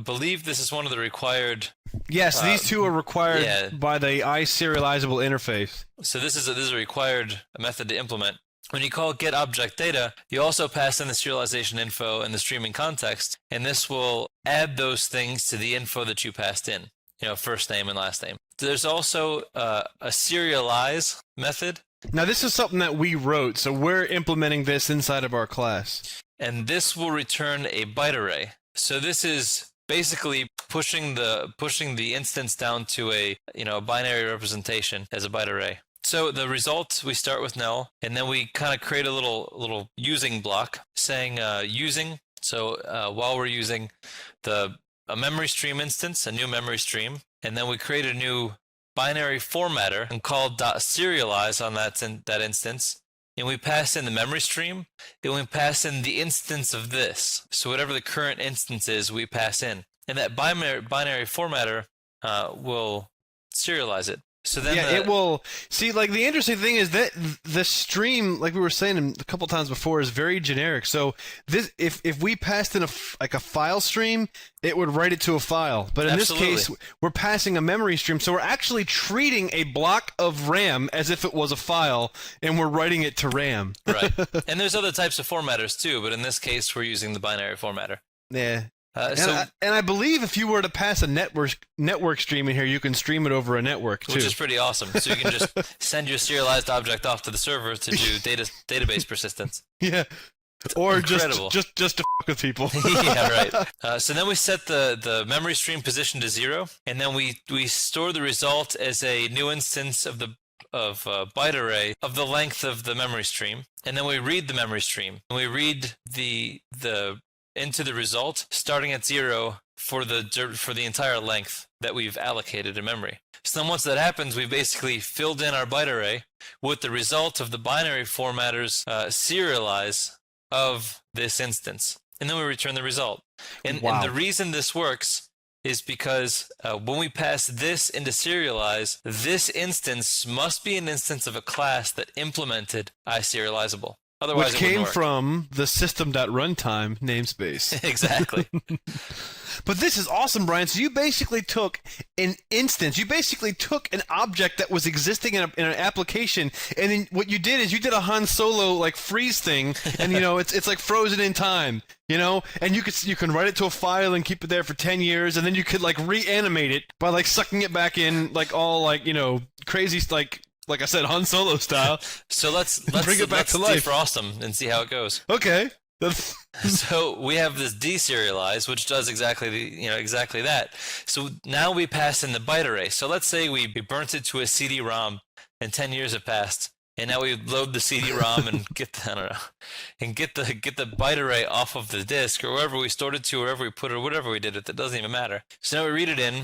Speaker 2: believe this is one of the required...
Speaker 5: Yes, these two are required by the iSerializable interface.
Speaker 2: So this is a required method to implement. When you call get object data, you also pass in the serialization info and the streaming context, and this will add those things to the info that you passed in, first name and last name. There's also a serialize method.
Speaker 5: Now this is something that we wrote, so we're implementing this inside of our class.
Speaker 2: And this will return a byte array. So this is basically pushing the instance down to a binary representation as a byte array. So the result, we start with null, and then we kind of create a little using block saying using. So while we're using a memory stream instance, a new memory stream, and then we create a new binary formatter and call .serialize on that instance, and we pass in the memory stream, and we pass in the instance of this. So whatever the current instance is, we pass in, and that binary formatter will serialize it. So then
Speaker 5: it will see. Like the interesting thing is that the stream, like we were saying a couple times before, is very generic. So this, if we passed in a file stream, it would write it to a file. But in this case, we're passing a memory stream, so we're actually treating a block of RAM as if it was a file, and we're writing it to RAM.
Speaker 2: Right. And there's other types of formatters too, but in this case, we're using the binary formatter.
Speaker 5: Yeah. And I believe if you were to pass a network stream in here, you can stream it over a network too.
Speaker 2: Which is pretty awesome. So you can just send your serialized object off to the server to do database persistence.
Speaker 5: Yeah. Or
Speaker 2: incredible.
Speaker 5: just to fuck with people.
Speaker 2: Yeah, right. So then we set the memory stream position to 0, and then we store the result as a new instance of byte array of the length of the memory stream, and then we read the memory stream, and we read the into the result starting at 0 for the entire length that we've allocated in memory. So then once that happens, we've basically filled in our byte array with the result of the binary formatter's serialize of this instance, and then we return the result. And the reason this works is because when we pass this into serialize, this instance must be an instance of a class that implemented iSerializable. Otherwise,
Speaker 5: which came from the system.runtime namespace.
Speaker 2: Exactly.
Speaker 5: But this is awesome, Brian. So you basically took an instance. You basically took an object that was existing in an application, and then what you did is you did a Han Solo like freeze thing, and it's like frozen in time, and you can write it to a file and keep it there for 10 years, and then you could like reanimate it by like sucking it back in, like all like crazy like I said, Han Solo style.
Speaker 2: So let's
Speaker 5: bring it back to life.
Speaker 2: Defrost them and see how it goes.
Speaker 5: Okay.
Speaker 2: So we have this deserialize, which does exactly that. So now we pass in the byte array. So let's say we burnt it to a CD-ROM, and 10 years have passed, and now we load the CD-ROM and get the byte array off of the disk or wherever we stored it to, wherever we put it, or whatever we did with it. It doesn't even matter. So now we read it in.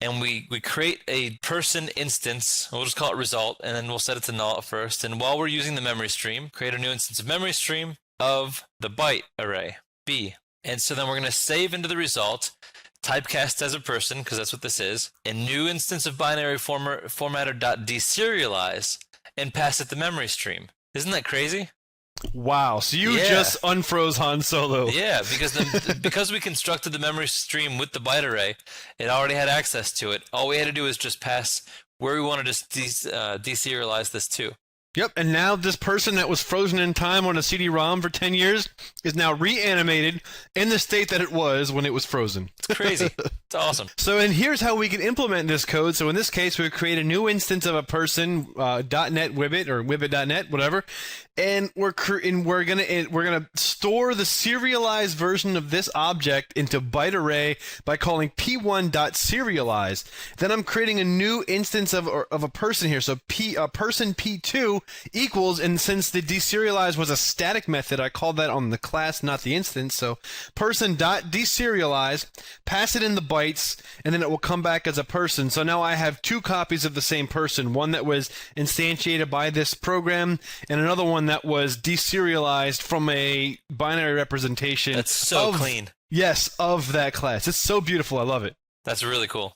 Speaker 2: And we create a person instance, we'll just call it result, and then we'll set it to null at first. And while we're using the memory stream, create a new instance of memory stream of the byte array, B. And so then we're going to save into the result, typecast as a person, because that's what this is, a new instance of binary formatter.deserialize, and pass it the memory stream. Isn't that crazy?
Speaker 5: Wow, so you just unfroze Han Solo.
Speaker 2: Yeah, because we constructed the memory stream with the byte array, it already had access to it. All we had to do is just pass where we wanted to deserialize this to.
Speaker 5: Yep, and now this person that was frozen in time on a CD-ROM for 10 years is now reanimated in the state that it was when it was frozen.
Speaker 2: It's crazy. It's awesome.
Speaker 5: So, and here's how we can implement this code. So in this case, we create a new instance of a person, .NET Wibbit or Wibbit.net, whatever, and we're gonna store the serialized version of this object into byte array by calling p1.serialize. Then I'm creating a new instance of a person here. So person p2 equals, and since the deserialize was a static method, I called that on the class, not the instance. So person.deserialize, pass it in the bytes, and then it will come back as a person. So now I have two copies of the same person, one that was instantiated by this program, and another one that was deserialized from a binary representation.
Speaker 2: That's so clean.
Speaker 5: Yes, of that class. It's so beautiful. I love it.
Speaker 2: That's really cool.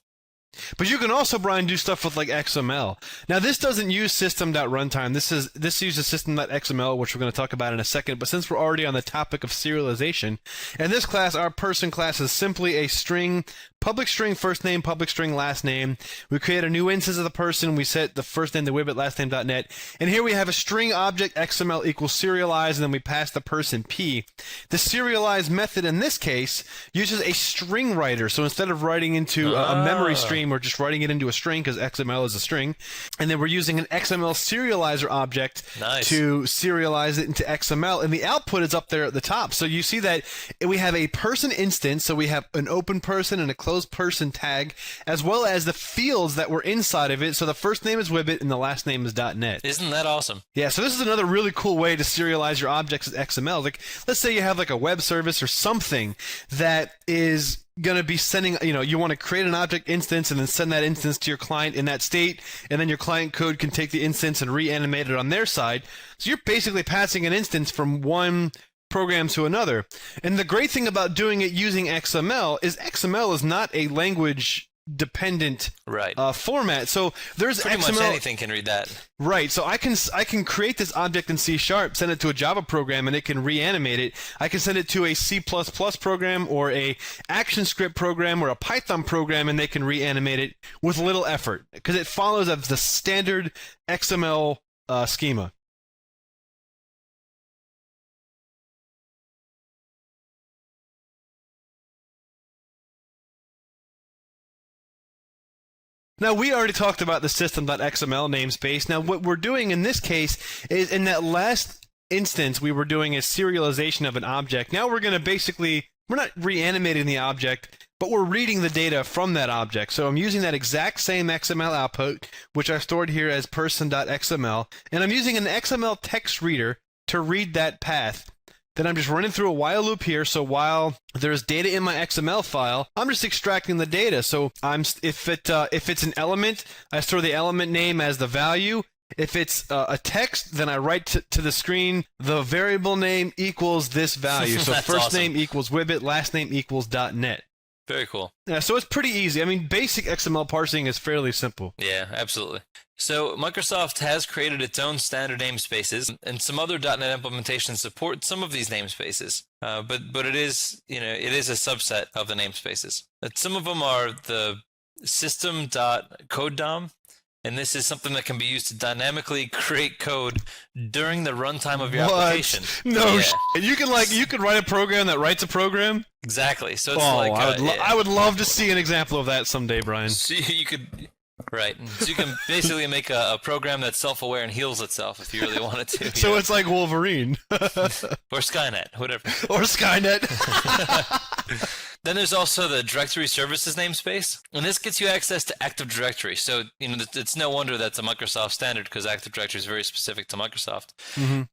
Speaker 5: But you can also, Brian, do stuff with like XML. Now, this doesn't use system.runtime. This uses system.xml, which we're going to talk about in a second. But since we're already on the topic of serialization, in this class, our person class is simply a string, public string first name, public string last name. We create a new instance of the person. We set the first name to Wibbit, last name.net. And here we have a string object XML equals serialize, and then we pass the person P. The serialize method in this case uses a string writer. So instead of writing into a memory stream, we're just writing it into a string because XML is a string. And then we're using an XML serializer object to serialize it into XML. And the output is up there at the top. So you see that we have a person instance. So we have an open person and a closed person tag, as well as the fields that were inside of it. So the first name is Wibbit and the last name is .net.
Speaker 2: Isn't that awesome?
Speaker 5: Yeah, so this is another really cool way to serialize your objects as XML. Like, let's say you have like a web service or something that is going to be sending, you want to create an object instance and then send that instance to your client in that state, and then your client code can take the instance and reanimate it on their side. So you're basically passing an instance from one program to another. And the great thing about doing it using XML is not a language dependent format. So there's
Speaker 2: pretty
Speaker 5: XML,
Speaker 2: much anything can read that.
Speaker 5: Right. So I can create this object in C#, send it to a Java program, and it can reanimate it. I can send it to a C++ program or a ActionScript program or a Python program, and they can reanimate it with little effort because it follows the standard XML schema. Now, we already talked about the system.xml namespace. Now, what we're doing in this case is in that last instance, we were doing a serialization of an object. Now we're going to we're not reanimating the object, but we're reading the data from that object. So I'm using that exact same XML output, which I stored here as person.xml, and I'm using an XML text reader to read that path. Then I'm just running through a while loop here. So while there's data in my XML file, I'm just extracting the data. So if it's an element, I store the element name as the value. If it's a text, then I write to the screen the variable name equals this value. So first name equals Wibbit, last name equals .net.
Speaker 2: Very cool.
Speaker 5: Yeah, so it's pretty easy. I mean, basic XML parsing is fairly simple.
Speaker 2: Yeah, absolutely. So Microsoft has created its own standard namespaces, and some other .NET implementations support some of these namespaces. But it is a subset of the namespaces. Some of them are the system.codedom, and this is something that can be used to dynamically create code during the runtime of your application.
Speaker 5: No, you can write a program that writes a program.
Speaker 2: Exactly. So it's
Speaker 5: I would love to see an example of that someday, Brian.
Speaker 2: So you could. Right. So you can basically make a program that's self-aware and heals itself if you really wanted to.
Speaker 5: So it's like Wolverine.
Speaker 2: Or Skynet, whatever.
Speaker 5: Or Skynet.
Speaker 2: Then there's also the directory services namespace, and this gets you access to Active Directory. So, it's no wonder that's a Microsoft standard because Active Directory is very specific to Microsoft,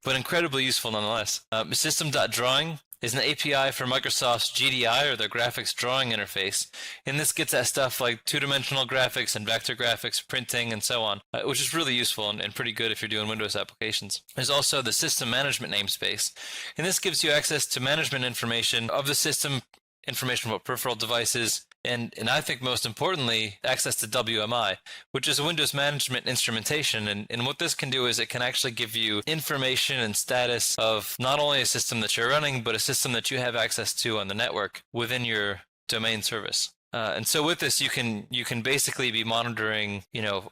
Speaker 2: but incredibly useful nonetheless. System.drawing is an API for Microsoft's GDI, or their graphics drawing interface, and this gets at stuff like two-dimensional graphics and vector graphics, printing, and so on, which is really useful and pretty good if you're doing Windows applications. There's also the system management namespace, and this gives you access to management information of the system, information about peripheral devices, and I think most importantly, access to WMI, which is a Windows management instrumentation. And what this can do is it can actually give you information and status of not only a system that you're running, but a system that you have access to on the network within your domain service. And so with this, you can basically be monitoring,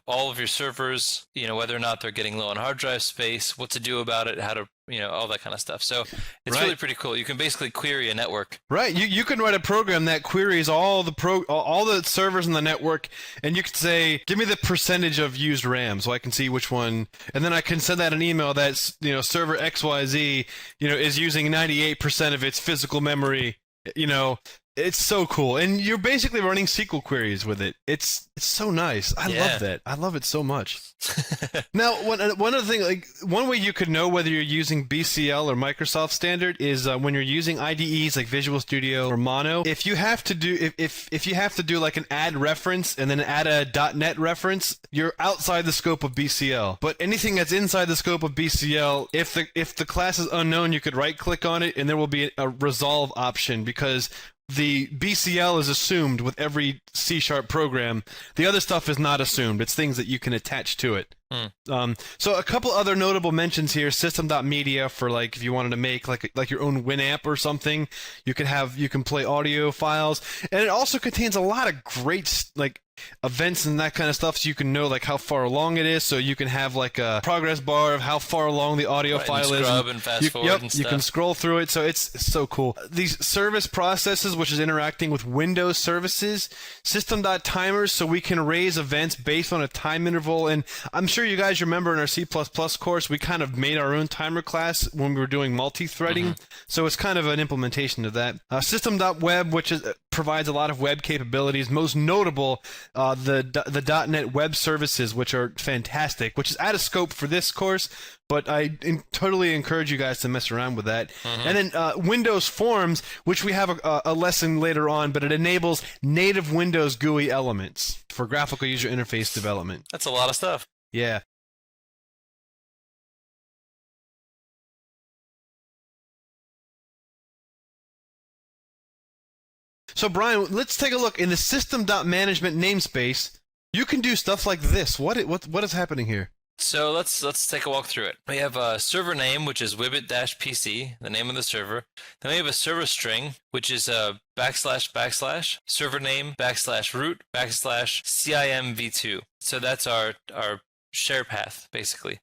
Speaker 2: all of your servers, whether or not they're getting low on hard drive space, what to do about it, how to, all that kind of stuff. So it's really pretty cool. You can basically query a network. Right.
Speaker 5: You can write a program that queries all the servers in the network, and you could say, give me the percentage of used RAM so I can see which one, and then I can send out an email that's, server XYZ, is using 98% of its physical memory. It's so cool, and you're basically running SQL queries with it. It's so nice. I love that. I love it so much. Now, one other thing, like one way you could know whether you're using BCL or Microsoft Standard is when you're using IDEs like Visual Studio or Mono. If you have to do if you have to do like an add reference and then add a .NET reference, you're outside the scope of BCL. But anything that's inside the scope of BCL, if the class is unknown, you could right click on it and there will be a resolve option, because the BCL is assumed with every C# program. The other stuff is not assumed. It's things that you can attach to it. So a couple other notable mentions here: system.media for like if you wanted to make like your own Winamp or something, you can play audio files, and it also contains a lot of great like events and that kind of stuff, so you can know like how far along it is. So you can have like a progress bar of how far along the audio file
Speaker 2: and
Speaker 5: is.
Speaker 2: Scrub and fast forward and stuff.
Speaker 5: You can scroll through it, so it's so cool. These service processes, which is interacting with Windows services, system.timers, so we can raise events based on a time interval. And I'm sure you guys remember in our C++ course, we kind of made our own timer class when we were doing multi-threading. So it's kind of an implementation of that. System.web, which provides a lot of web capabilities. Most notable, the .NET Web Services, which are fantastic, which is out of scope for this course, but I totally encourage you guys to mess around with that. And then Windows Forms, which we have a lesson later on, but it enables native Windows GUI elements for graphical user interface development.
Speaker 2: That's a lot of stuff.
Speaker 5: Yeah. So Brian, let's take a look in the system.management namespace. You can do stuff like this. What is happening here?
Speaker 2: So let's take a walk through it. We have a server name, which is wibbit-pc, the name of the server. Then we have a server string, which is a / server name /root /cimv2. So that's our share path, basically.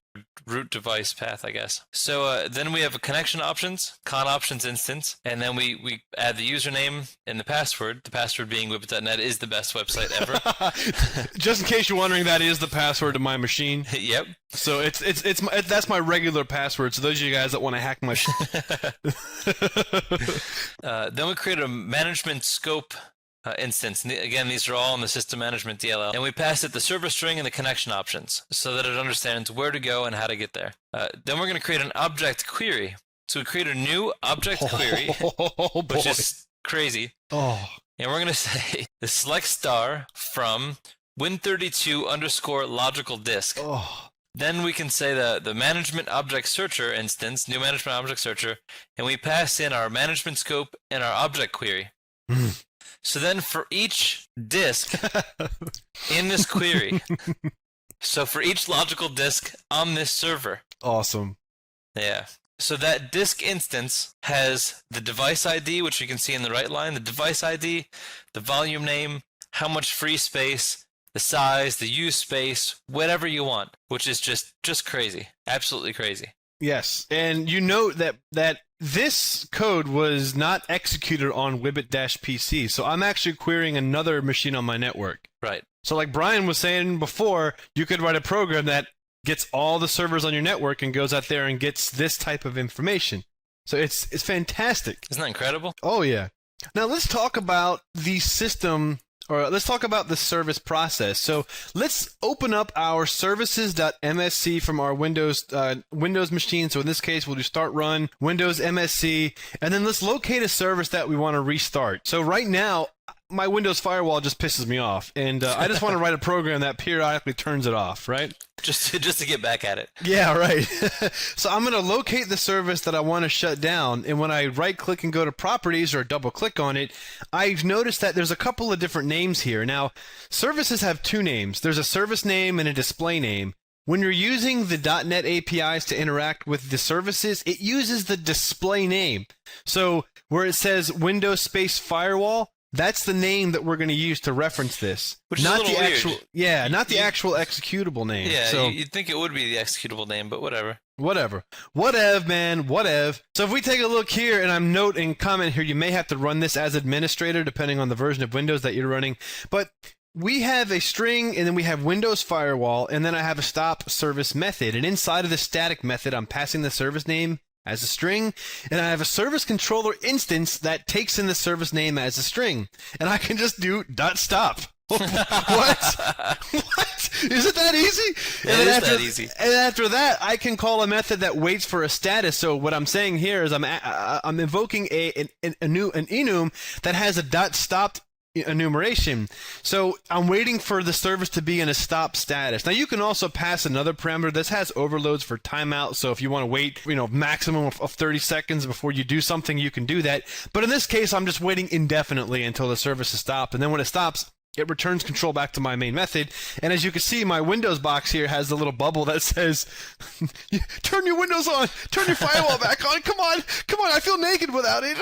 Speaker 2: Root device path, I guess. So then we have a connection options, con options instance, and then we add the username and the password being wibbit.net is the best website ever.
Speaker 5: Just in case you're wondering, that is the password to my machine.
Speaker 2: Yep.
Speaker 5: So that's my regular password. So those of you guys that want to hack my
Speaker 2: then we create a management scope instance. Again, these are all in the system management DLL. And we pass it the server string and the connection options so that it understands where to go and how to get there. Then we're going to create an object query. So we create a new object query, which is crazy. And we're going to say the select star from win32_logical disk. Then we can say the management object searcher instance, new management object searcher, and we pass in our management scope and our object query. So then for each disk in this query, so for each logical disk on this server.
Speaker 5: Awesome.
Speaker 2: Yeah. So that disk instance has the device ID, which you can see in the right line, the device ID, the volume name, how much free space, the size, the use space, whatever you want, which is just crazy. Absolutely crazy.
Speaker 5: Yes, and you note that this code was not executed on wibbit-pc, so I'm actually querying another machine on my network.
Speaker 2: Right.
Speaker 5: So like Brian was saying before, you could write a program that gets all the servers on your network and goes out there and gets this type of information. So it's fantastic.
Speaker 2: Isn't that incredible?
Speaker 5: Oh yeah. Now let's talk about the system. Or let's talk about the service process. So let's open up our services.msc from our Windows machine. So in this case, we'll do start run, Windows MSC, and then let's locate a service that we want to restart. So right now, my Windows firewall just pisses me off, and I just want to write a program that periodically turns it off, right?
Speaker 2: Just to get back at it.
Speaker 5: Yeah, right. So I'm going to locate the service that I want to shut down, and when I right-click and go to Properties or double-click on it, I've noticed that there's a couple of different names here. Now, services have two names. There's a service name and a display name. When you're using the .NET APIs to interact with the services, it uses the display name. So where it says Windows Space Firewall, that's the name that we're going to use to reference this.
Speaker 2: Which is a little weird.
Speaker 5: Yeah, not the actual executable name.
Speaker 2: Yeah,
Speaker 5: so,
Speaker 2: you'd think it would be the executable name, but whatever.
Speaker 5: Whatever, man, whatever. So if we take a look here, and I'm note and comment here, you may have to run this as administrator depending on the version of Windows that you're running. But we have a string, and then we have Windows Firewall, and then I have a stop service method. And inside of the static method, I'm passing the service name as a string, and I have a service controller instance that takes in the service name as a string, and I can just do .stop. What? What? Is it that easy?
Speaker 2: It is that easy.
Speaker 5: And after that, I can call a method that waits for a status. So what I'm saying here is I'm invoking an enum that has a .stop enumeration. So I'm waiting for the service to be in a stop status. Now you can also pass another parameter. This has overloads for timeout. So if you want to wait, maximum of 30 seconds before you do something, you can do that. But in this case, I'm just waiting indefinitely until the service is stopped. And then when it stops, it returns control back to my main method. And as you can see, my Windows box here has the little bubble that says, turn your Windows on, turn your firewall back on, come on, I feel naked without it.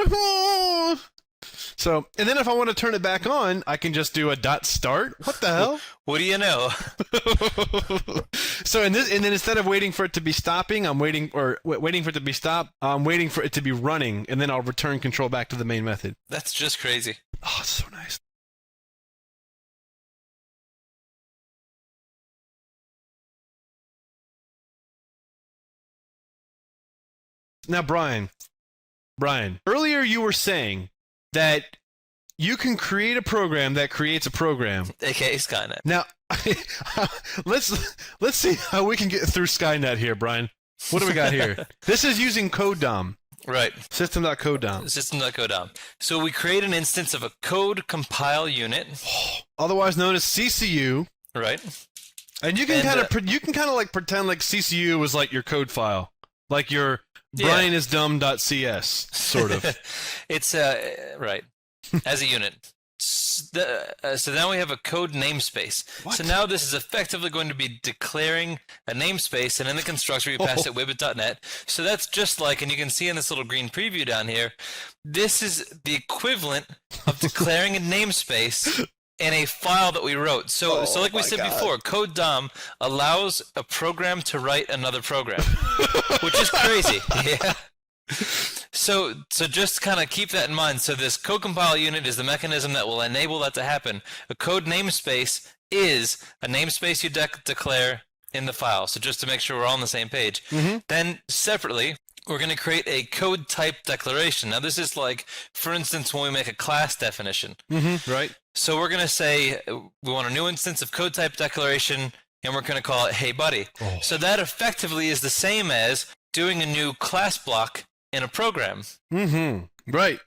Speaker 5: So, and then if I want to turn it back on, I can just do a .start. What the hell?
Speaker 2: What do you know?
Speaker 5: So and then instead of waiting for it to be stopping, I'm waiting for it to be stopped. I'm waiting for it to be running, and then I'll return control back to the main method.
Speaker 2: That's just crazy.
Speaker 5: Oh, it's so nice. Now, Brian, earlier you were saying that you can create a program that creates a program.
Speaker 2: AKA Skynet.
Speaker 5: Now, let's see how we can get through Skynet here, Brian. What do we got here? This is using CodeDom.
Speaker 2: Right.
Speaker 5: System.CodeDom.
Speaker 2: System.CodeDom. So we create an instance of a code compile unit.
Speaker 5: Otherwise known as CCU.
Speaker 2: Right.
Speaker 5: And you can kind of like pretend like CCU was like your code file. Like your brianisdumb.cs, sort of.
Speaker 2: It's, right. As a unit. So now we have a code namespace.
Speaker 5: What?
Speaker 2: So now this is effectively going to be declaring a namespace, and in the constructor we pass it wibbit.net. So that's just like, and you can see in this little green preview down here, this is the equivalent of declaring a namespace in a file that we wrote. So like we said before, CodeDom allows a program to write another program, which is crazy. Yeah. So just kind of keep that in mind. So this code compile unit is the mechanism that will enable that to happen. A code namespace is a namespace you declare in the file. So just to make sure we're all on the same page.
Speaker 5: Mm-hmm.
Speaker 2: Then separately, we're going to create a code type declaration. Now this is like, for instance, when we make a class definition.
Speaker 5: Mm-hmm. Right.
Speaker 2: So we're going to say we want a new instance of code type declaration, and we're going to call it Hey Buddy.
Speaker 5: Oh.
Speaker 2: So that effectively is the same as doing a new class block in a program.
Speaker 5: Mm-hmm. Right.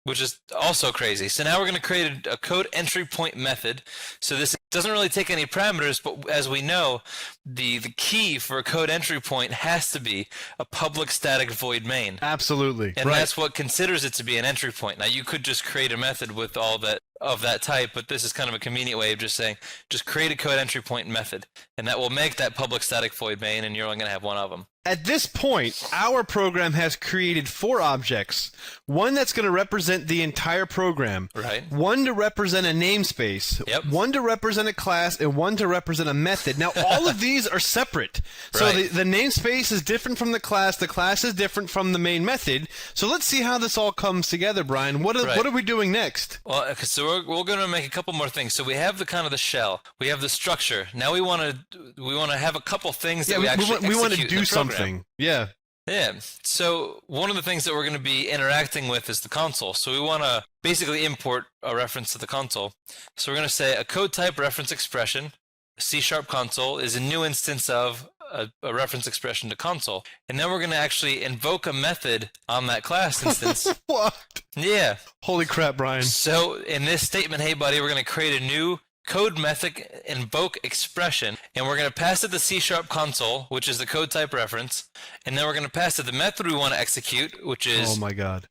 Speaker 2: Which is also crazy. So now we're going to create a code entry point method. So this doesn't really take any parameters, but as we know, the key for a code entry point has to be a public static void main.
Speaker 5: Absolutely.
Speaker 2: And
Speaker 5: right.
Speaker 2: that's what considers it to be an entry point. Now you could just create a method with all that of that type, but this is kind of a convenient way of just saying, just create a code entry point method, and that will make that public static void main, and you're only going to have one of them.
Speaker 5: At this point, our program has created 4 objects. One that's going to represent the entire program.
Speaker 2: Right.
Speaker 5: One to represent a namespace.
Speaker 2: Yep.
Speaker 5: One to represent a class, and one to represent a method. Now, all of these are separate. So
Speaker 2: Right.
Speaker 5: the namespace is different from the class is different from the main method. So let's see how this all comes together, Brian. What are we doing next?
Speaker 2: Well, okay, so we're going to make a couple more things. So we have the kind of the shell. We have the structure. Now we want to have a couple things that we actually
Speaker 5: we want to
Speaker 2: execute in
Speaker 5: do
Speaker 2: the program.
Speaker 5: something. Yeah.
Speaker 2: Yeah. So one of the things that we're going to be interacting with is the console. So we want to basically import a reference to the console. So we're going to say a code type reference expression, C# console, is a new instance of a reference expression to console. And then we're going to actually invoke a method on that class instance.
Speaker 5: What?
Speaker 2: Yeah.
Speaker 5: Holy crap, Brian.
Speaker 2: So in this statement, hey buddy, we're going to create a new code method invoke expression, and we're going to pass it the C# console, which is the code type reference, and then we're going to pass it the method we want to execute, which is
Speaker 5: Oh my god.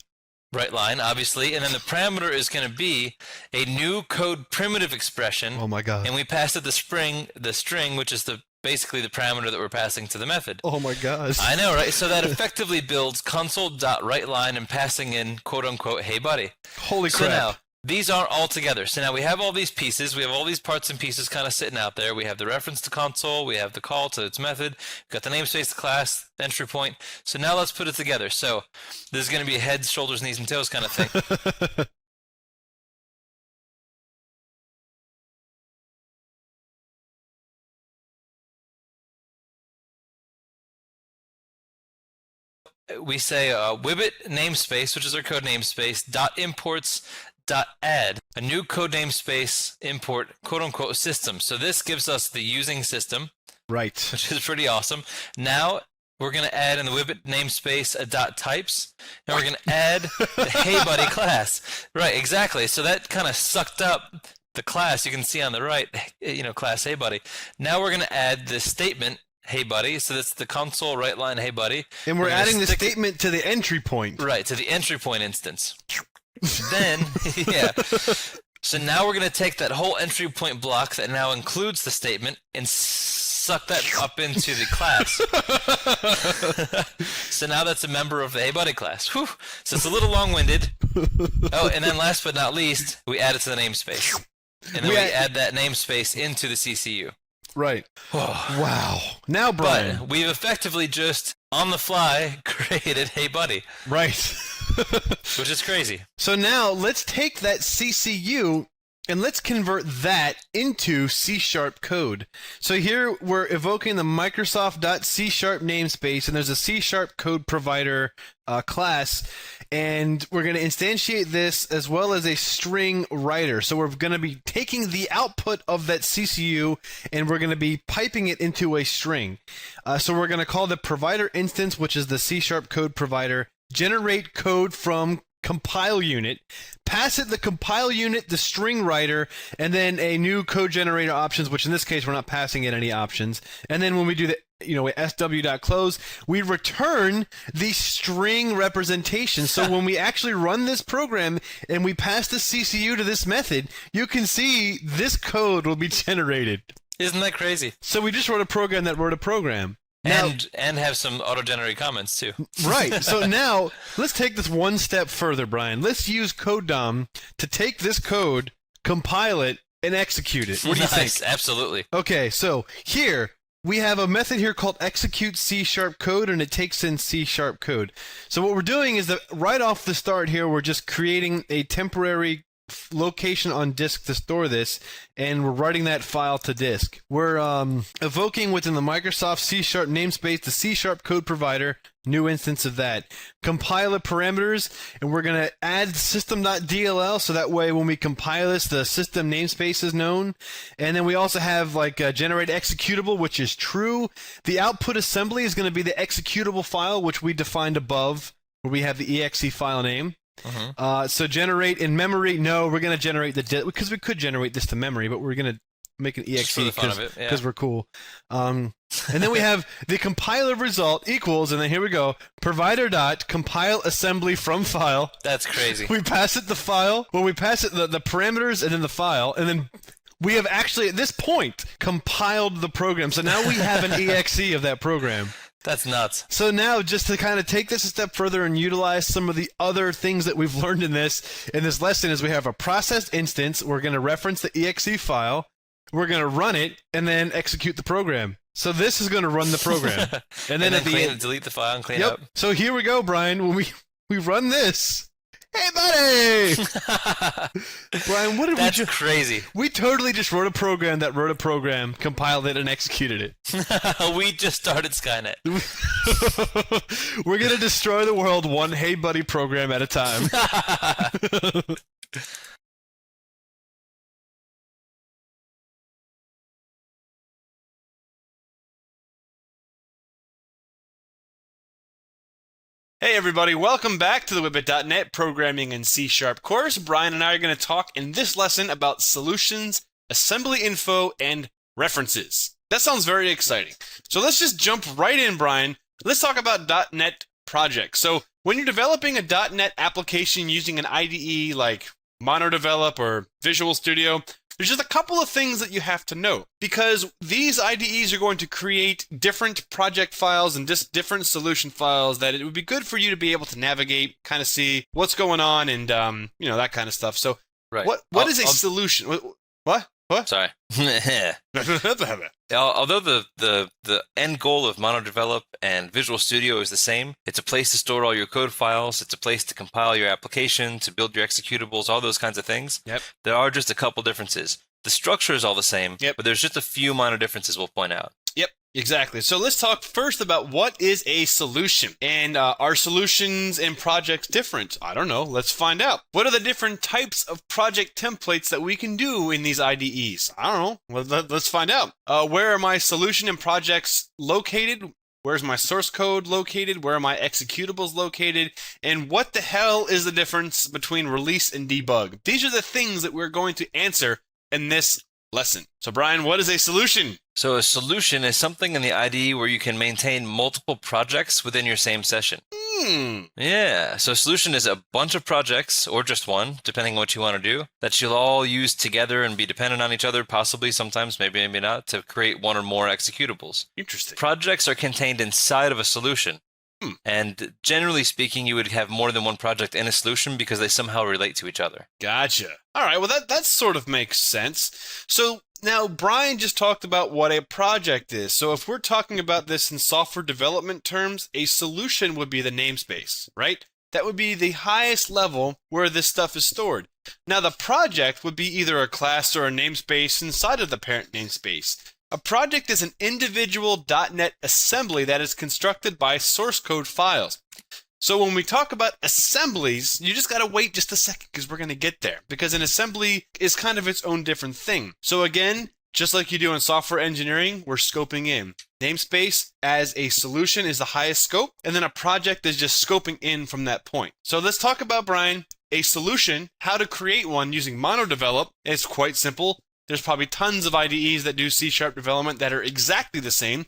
Speaker 2: right line, obviously, and then the parameter is going to be a new code primitive expression.
Speaker 5: Oh my god.
Speaker 2: And we pass it the string, which is basically the parameter that we're passing to the method.
Speaker 5: Oh my gosh.
Speaker 2: I know, right? So that effectively builds console.writeLine and passing in quote unquote, hey buddy.
Speaker 5: Holy
Speaker 2: So
Speaker 5: crap.
Speaker 2: now, these aren't all together. So now we have all these pieces. We have all these parts and pieces kind of sitting out there. We have the reference to console. We have the call to its method. We've got the namespace, the class, the entry point. So now let's put it together. So this is going to be a heads, shoulders, knees, and toes kind of thing. we say Wibbit namespace, which is our code namespace, dot imports dot add a new code namespace import quote unquote system. So this gives us the using system,
Speaker 5: Right.
Speaker 2: which is pretty awesome. Now we're going to add in the Wibbit namespace a dot types, and we're going to add the HeyBuddy class. Right, exactly. So that kind of sucked up the class you can see on the right, class HeyBuddy. Now we're going to add the statement HeyBuddy. So that's the console right line HeyBuddy.
Speaker 5: And we're
Speaker 2: gonna
Speaker 5: adding the
Speaker 2: stick it-
Speaker 5: statement to the entry point.
Speaker 2: Right, to the entry point instance. Then, yeah. So now we're going to take that whole entry point block that now includes the statement and suck that up into the class. So now that's a member of the HeyBuddy class. Whew. So it's a little long-winded. Oh, and then last but not least, we add it to the namespace. And then we add that namespace into the CCU.
Speaker 5: Right. Wow. Now, Brian.
Speaker 2: But we've effectively just, on the fly, created HeyBuddy.
Speaker 5: Right.
Speaker 2: Which is crazy.
Speaker 5: So now let's take that CCU and let's convert that into C# code. So here we're evoking the Microsoft.C# namespace, and there's a C# code provider class, and we're going to instantiate this as well as a string writer. So we're going to be taking the output of that CCU and we're going to be piping it into a string. So we're going to call the provider instance, which is the C# code provider, generate code from compile unit, pass it the compile unit, the string writer, and then a new code generator options, which in this case we're not passing it any options. And then when we do the sw.close, we return the string representation. So when we actually run this program and we pass the CCU to this method, you can see this code will be generated.
Speaker 2: Isn't that crazy?
Speaker 5: So we just wrote a program that wrote a program. Now,
Speaker 2: And have some auto-generated comments, too.
Speaker 5: Right. So now, let's take this one step further, Brian. Let's use CodeDom to take this code, compile it, and execute it. What do you
Speaker 2: Nice,
Speaker 5: think?
Speaker 2: absolutely.
Speaker 5: Okay, so here, we have a method here called execute C# code, and it takes in C# code. So what we're doing is that right off the start here, we're just creating a temporary location on disk to store this, and we're writing that file to disk. We're evoking within the Microsoft C# namespace the C# code provider, new instance of that. Compile the parameters, and we're going to add system.dll, so that way when we compile this, the system namespace is known. And then we also have generate executable, which is true. The output assembly is going to be the executable file, which we defined above, where we have the exe file name. So generate in memory. No, we're going to generate because we could generate this to memory, but we're going to make an exe because we're cool. And then we have the compiler result equals, and then here we go, provider dot compile assembly from file.
Speaker 2: That's crazy.
Speaker 5: We pass it the file. Well, we pass it the parameters and then the file, and then we have actually at this point compiled the program. So now we have an exe of that program.
Speaker 2: That's nuts.
Speaker 5: So now, just to kind of take this a step further and utilize some of the other things that we've learned in this lesson, is we have a processed instance. We're going to reference the exe file. We're going to run it and then execute the program. So this is going to run the program, and then at the end,
Speaker 2: delete the file and clean up.
Speaker 5: So here we go, Brian. When we run this. Hey, buddy! Brian, what did we
Speaker 2: That's
Speaker 5: just...
Speaker 2: crazy.
Speaker 5: We totally just wrote a program that wrote a program, compiled it, and executed it.
Speaker 2: We just started Skynet.
Speaker 5: We're going to destroy the world one Hey Buddy program at a time.
Speaker 1: Hey everybody, welcome back to the Wibbit.net Programming in C# course. Brian and I are going to talk in this lesson about solutions, assembly info, and references. That sounds very exciting. So let's just jump right in, Brian. Let's talk about .NET projects. So when you're developing a .NET application using an IDE like MonoDevelop or Visual Studio, there's just a couple of things that you have to know, because these IDEs are going to create different project files and just different solution files that it would be good for you to be able to navigate, kind of see what's going on, and that kind of stuff. So,
Speaker 2: right.
Speaker 1: What is a solution? What?
Speaker 2: Sorry. Although the end goal of MonoDevelop and Visual Studio is the same, it's a place to store all your code files, it's a place to compile your application, to build your executables, all those kinds of things.
Speaker 1: Yep.
Speaker 2: There are just a couple differences. The structure is all the same, but there's just a few minor differences we'll point out.
Speaker 1: Yep. Exactly. So let's talk first about what is a solution. And are solutions and projects different? I don't know. Let's find out. What are the different types of project templates that we can do in these IDEs? I don't know. Let's find out. Where are my solution and projects located? Where's my source code located? Where are my executables located? And what the hell is the difference between release and debug? These are the things that we're going to answer in this lesson. So Brian, what is a solution?
Speaker 2: So a solution is something in the IDE where you can maintain multiple projects within your same session. Yeah, so a solution is a bunch of projects, or just one, depending on what you want to do, that you'll all use together and be dependent on each other, possibly, sometimes, maybe not, to create one or more executables.
Speaker 1: Interesting.
Speaker 2: Projects are contained inside of a solution. And generally speaking, you would have more than one project in a solution because they somehow relate to each other.
Speaker 1: Gotcha. All right, well, that sort of makes sense. So now Brian just talked about what a project is. So if we're talking about this in software development terms, a solution would be the namespace, right? That would be the highest level where this stuff is stored. Now the project would be either a class or a namespace inside of the parent namespace. A project is an individual .NET assembly that is constructed by source code files. So when we talk about assemblies, you just got to wait just a second because we're going to get there. Because an assembly is kind of its own different thing. So again, just like you do in software engineering, we're scoping in. Namespace as a solution is the highest scope, and then a project is just scoping in from that point. So let's talk about, Brian, a solution, how to create one using MonoDevelop. It's quite simple. There's probably tons of IDEs that do C# development that are exactly the same.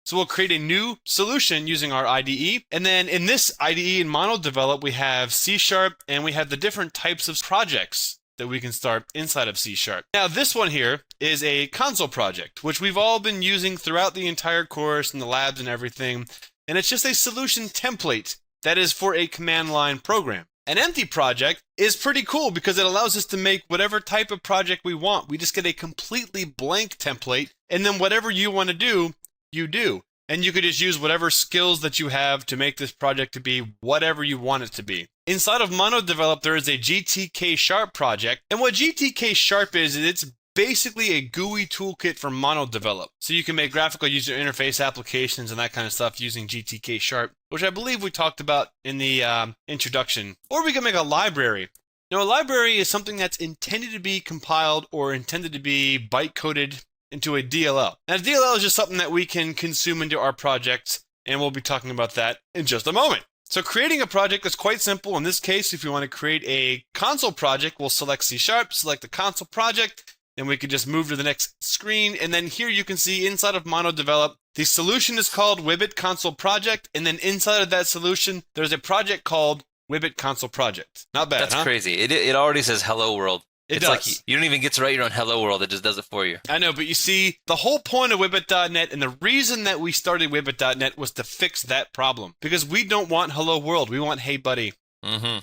Speaker 1: So we'll create a new solution using our IDE. And then in this IDE in MonoDevelop, we have C# and we have the different types of projects that we can start inside of C#. Now this one here is a console project, which we've all been using throughout the entire course and the labs and everything. And it's just a solution template that is for a command line program. An empty project is pretty cool because it allows us to make whatever type of project we want. We just get a completely blank template, and then whatever you want to do, you do. And you could just use whatever skills that you have to make this project to be whatever you want it to be. Inside of MonoDevelop, there is a GTK# project, and what GTK# is it's basically a GUI toolkit for MonoDevelop. So you can make graphical user interface applications and that kind of stuff using GTK#, which I believe we talked about in the introduction. Or we can make a library. Now, a library is something that's intended to be compiled or intended to be byte-coded into a DLL. Now, DLL is just something that we can consume into our projects, and we'll be talking about that in just a moment. So creating a project is quite simple. In this case, if you want to create a console project, we'll select C#, select the console project, and we can just move to the next screen. And then here you can see inside of MonoDevelop, the solution is called Wibbit Console Project. And then inside of that solution, there's a project called Wibbit Console Project. Not bad,
Speaker 2: That's crazy. It already says hello world.
Speaker 1: It's
Speaker 2: does.
Speaker 1: Like
Speaker 2: you don't even get to write your own hello world. It just does it for you.
Speaker 1: I know, but you see, the whole point of Wibbit.net and the reason that we started Wibbit.net was to fix that problem. Because we don't want hello world. We want hey buddy.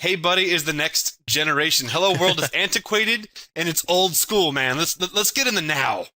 Speaker 1: Hey buddy is the next generation. Hello world is antiquated and it's old school, man. Let's get in the now.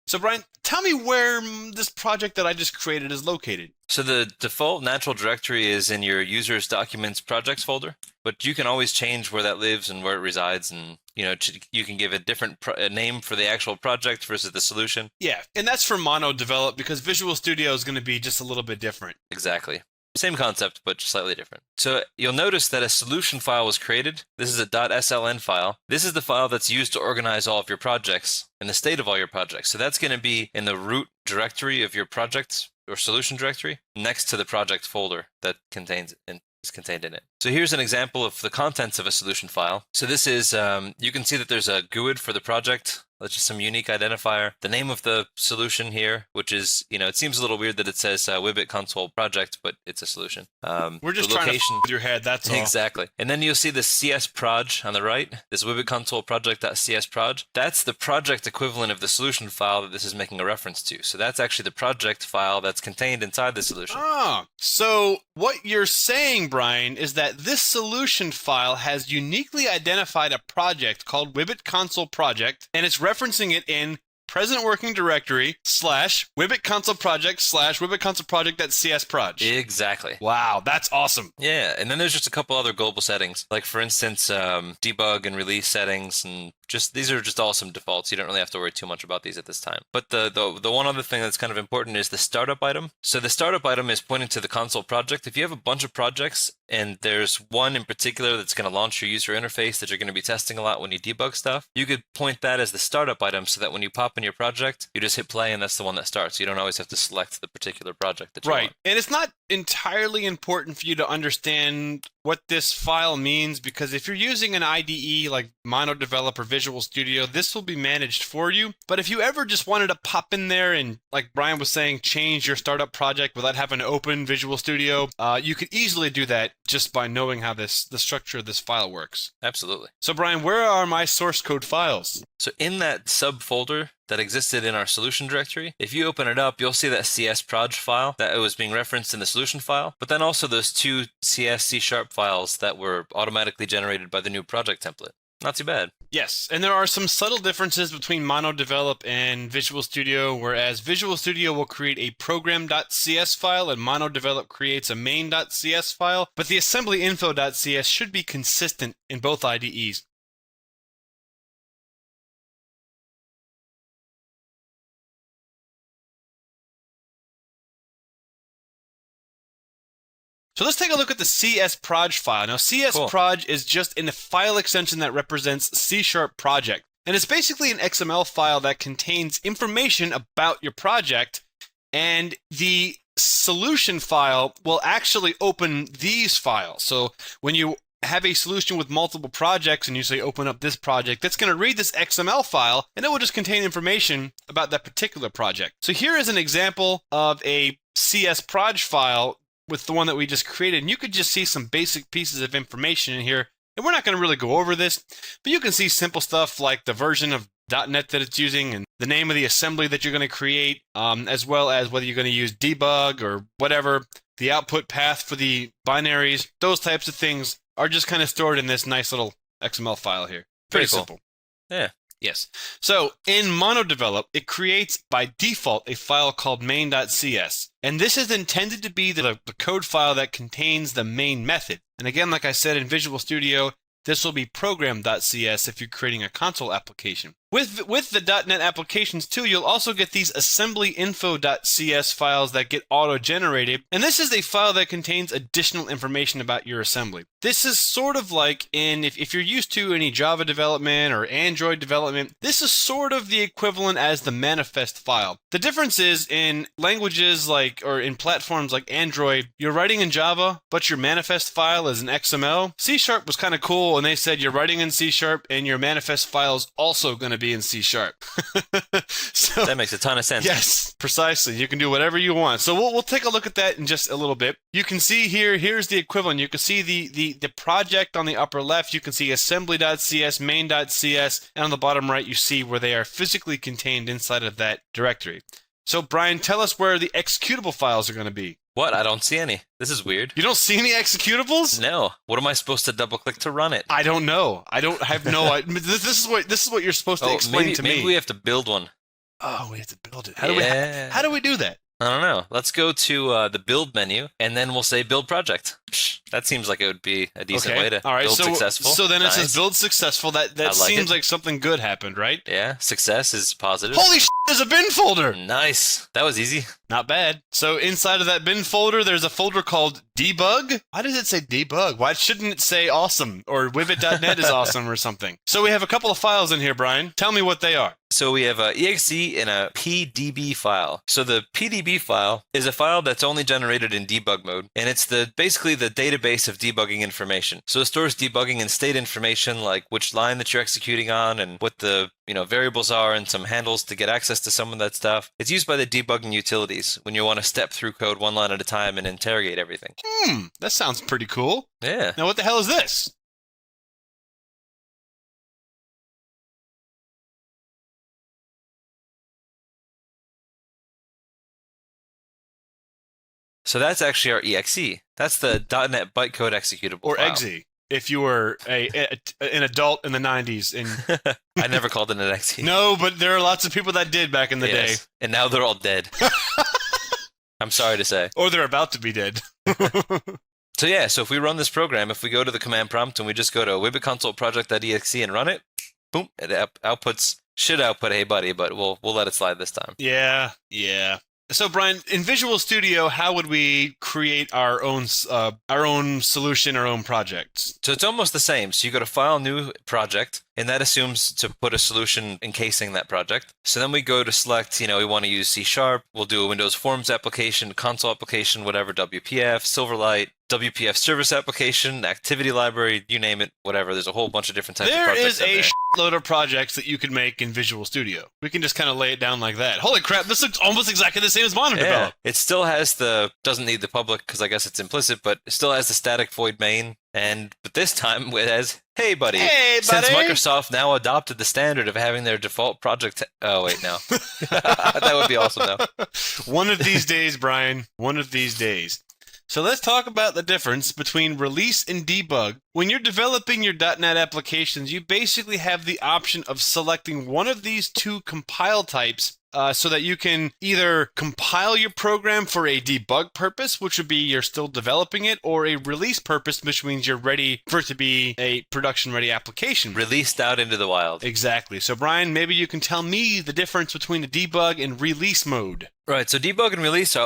Speaker 1: So Brian, tell me where this project that I just created is located.
Speaker 2: So the default natural directory is in your users, documents, projects folder, but you can always change where that lives and where it resides, and you can give a different name for the actual project versus the solution.
Speaker 1: Yeah, and that's for MonoDevelop because Visual Studio is going to be just a little bit different.
Speaker 2: Exactly. Same concept, but slightly different. So you'll notice that a solution file was created. This is a .sln file. This is the file that's used to organize all of your projects and the state of all your projects. So that's going to be in the root directory of your projects or solution directory next to the project folder that is contained in it. So here's an example of the contents of a solution file. So this is, you can see that there's a GUID for the project. That's just some unique identifier. The name of the solution here, which is, it seems a little weird that it says Wibbit Console Project, but it's a solution.
Speaker 1: We're just trying to f with your head, that's all.
Speaker 2: Exactly. And then you'll see the csproj on the right, this Wibbit Console Project.csproj. That's the project equivalent of the solution file that this is making a reference to. So that's actually the project file that's contained inside the solution.
Speaker 1: Ah, so what you're saying, Brian, is that this solution file has uniquely identified a project called Wibbit Console Project, and it's referencing it in present working directory slash Wibbit console project slash Wibbit console project.csproj.
Speaker 2: Exactly.
Speaker 1: Wow, that's awesome.
Speaker 2: Yeah, and then there's just a couple other global settings, like for instance, debug and release settings, and just these are just all some defaults. You don't really have to worry too much about these at this time. But the one other thing that's kind of important is the startup item. So the startup item is pointing to the console project. If you have a bunch of projects and there's one in particular that's going to launch your user interface that you're going to be testing a lot when you debug stuff, you could point that as the startup item so that when you pop in your project, you just hit play and that's the one that starts. You don't always have to select the particular project that you want.
Speaker 1: And it's not entirely important for you to understand what this file means, because if you're using an IDE like MonoDevelop or Visual Studio, this will be managed for you. But if you ever just wanted to pop in there and, like Brian was saying, change your startup project without having to open Visual Studio, you could easily do that just by knowing how the structure of this file works.
Speaker 2: Absolutely.
Speaker 1: So Brian, where are my source code files?
Speaker 2: So in that subfolder that existed in our solution directory, if you open it up, you'll see that csproj file that was being referenced in the solution file, but then also those two CS C# files that were automatically generated by the new project template. Not too bad.
Speaker 1: Yes, and there are some subtle differences between MonoDevelop and Visual Studio, whereas Visual Studio will create a program.cs file and MonoDevelop creates a main.cs file, but the assembly info.cs should be consistent in both IDEs. So let's take a look at the csproj file. Now, csproj is just a file extension that represents C# project. And it's basically an XML file that contains information about your project. And the solution file will actually open these files. So when you have a solution with multiple projects and you say open up this project, that's going to read this XML file and it will just contain information about that particular project. So here is an example of a csproj file with the one that we just created, and you could just see some basic pieces of information in here, and we're not going to really go over this, but you can see simple stuff like the version of .NET that it's using and the name of the assembly that you're going to create, as well as whether you're going to use debug or whatever, the output path for the binaries. Those types of things are just kind of stored in this nice little XML file here. Very
Speaker 2: cool.
Speaker 1: simple.
Speaker 2: Yeah.
Speaker 1: Yes. So in MonoDevelop, it creates by default a file called main.cs. And this is intended to be the code file that contains the main method. And again, like I said, in Visual Studio, this will be program.cs if you're creating a console application. With the .NET applications too, you'll also get these assembly info.cs files that get auto-generated, and this is a file that contains additional information about your assembly. This is sort of like if you're used to any Java development or Android development, this is sort of the equivalent as the manifest file. The difference is in languages or in platforms like Android, you're writing in Java, but your manifest file is in XML. C# was kind of cool, and they said you're writing in C# and your manifest file is also going to be in C#. So
Speaker 2: that makes a ton of sense.
Speaker 1: Yes, precisely. You can do whatever you want. So we'll take a look at that in just a little bit. You can see here's the equivalent. You can see the project on the upper left. You can see assembly.cs, main.cs, and on the bottom right, you see where they are physically contained inside of that directory. So Brian, tell us where the executable files are going to be.
Speaker 2: What? I don't see any. This is weird.
Speaker 1: You don't see any executables?
Speaker 2: No. What am I supposed to double click to run it?
Speaker 1: I don't know. I have no idea. This is what you're supposed to explain to me.
Speaker 2: Maybe we have to build one.
Speaker 1: Oh, we have to build it. How do we do that?
Speaker 2: I don't know. Let's go to the build menu, and then we'll say build project. That seems like it would be a decent way to build successful.
Speaker 1: So then it says build successful. That seems like something good happened, right?
Speaker 2: Yeah, success is positive.
Speaker 1: Holy shit, there's a bin folder!
Speaker 2: Nice. That was easy.
Speaker 1: Not bad. So inside of that bin folder, there's a folder called debug. Why does it say debug? Why shouldn't it say awesome or wibbit.net is awesome or something? So we have a couple of files in here, Brian. Tell me what they are.
Speaker 2: So we have a exe and a pdb file. So the pdb file is a file that's only generated in debug mode, and it's basically the database of debugging information. So it stores debugging and state information like which line that you're executing on and what the variables are and some handles to get access to some of that stuff. It's used by the debugging utilities when you want to step through code one line at a time and interrogate everything.
Speaker 1: That sounds pretty cool.
Speaker 2: Yeah.
Speaker 1: Now what the hell is this?
Speaker 2: So that's actually our exe. That's the .NET bytecode executable
Speaker 1: or
Speaker 2: file.
Speaker 1: exe. if you were an adult in the 90s. And
Speaker 2: I never called it an XE.
Speaker 1: no, but there are lots of people that did back in the day.
Speaker 2: And now they're all dead. I'm sorry to say.
Speaker 1: Or they're about to be dead.
Speaker 2: So yeah, so if we run this program, if we go to the command prompt and we just go to wibbitconsole project.exe and run it, boom, it should output hey buddy, but we'll let it slide this time.
Speaker 1: Yeah. So Brian, in Visual Studio, how would we create our own solution, our own project?
Speaker 2: So it's almost the same. So you go to File, New Project, and that assumes to put a solution encasing that project. So then we go to select, we want to use C#. We'll do a Windows Forms application, console application, whatever, WPF, Silverlight, WPF service application, activity library, you name it, whatever. There's a whole bunch of different types of projects.
Speaker 1: There is a load of projects that you can make in Visual Studio. We can just kind of lay it down like that. Holy crap, this looks almost exactly the same as Mono Develop.
Speaker 2: It still has doesn't need the public because I guess it's implicit, but it still has the static void main. But this time it has, hey buddy.
Speaker 1: Hey buddy.
Speaker 2: Since Microsoft now adopted the standard of having their default project. Oh, wait, no. That would be awesome, though.
Speaker 1: One of these days, Brian. One of these days. So let's talk about the difference between release and debug. When you're developing your .NET applications, you basically have the option of selecting one of these two compile types so that you can either compile your program for a debug purpose, which would be you're still developing it, or a release purpose, which means you're ready for it to be a production-ready application.
Speaker 2: Released out into the wild.
Speaker 1: Exactly. So Brian, maybe you can tell me the difference between the debug and release mode.
Speaker 2: Right, so debug and release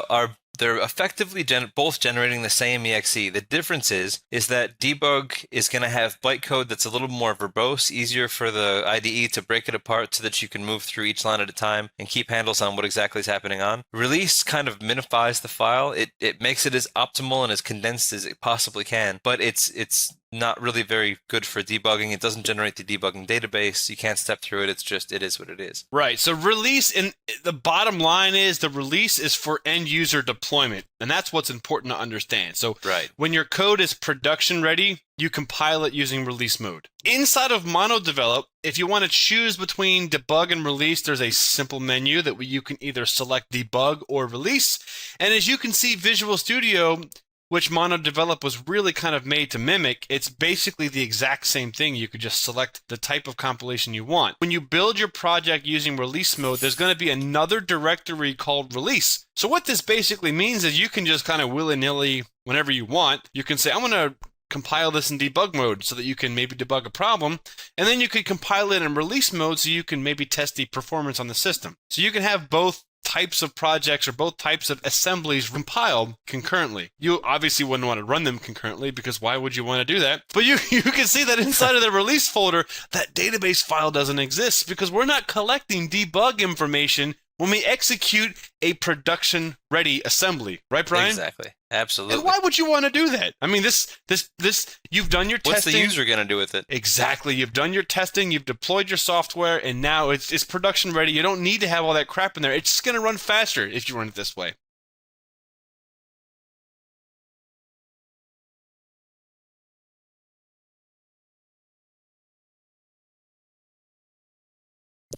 Speaker 2: they're effectively both generating the same exe. The difference is that debug is going to have bytecode that's a little more verbose, easier for the IDE to break it apart so that you can move through each line at a time and keep handles on what exactly is happening on. Release kind of minifies the file. It makes it as optimal and as condensed as it possibly can, but it's not really very good for debugging. It doesn't generate the debugging database. You can't step through it. It is what it is.
Speaker 1: Right. So release, and the bottom line is the release is for end user deployment. And that's what's important to understand. So when your code is production ready, you compile it using release mode. Inside of MonoDevelop, if you want to choose between debug and release, there's a simple menu that you can either select debug or release. And as you can see, Visual Studio, which MonoDevelop was really kind of made to mimic, it's basically the exact same thing. You could just select the type of compilation you want. When you build your project using release mode, there's going to be another directory called release. So what this basically means is you can just kind of willy-nilly, whenever you want, you can say, I'm going to compile this in debug mode so that you can maybe debug a problem, and then you could compile it in release mode so you can maybe test the performance on the system. So you can have both types of projects or both types of assemblies compiled concurrently. You obviously wouldn't want to run them concurrently because why would you want to do that? But you can see that inside of the release folder, that database file doesn't exist because we're not collecting debug information when we execute a production-ready assembly. Right, Brian?
Speaker 2: Exactly. Absolutely.
Speaker 1: And why would you want to do that? I mean, this you've done your testing.
Speaker 2: What's the user going to do with it?
Speaker 1: Exactly. You've done your testing, you've deployed your software, and now it's production ready. You don't need to have all that crap in there. It's just going to run faster if you run it this way.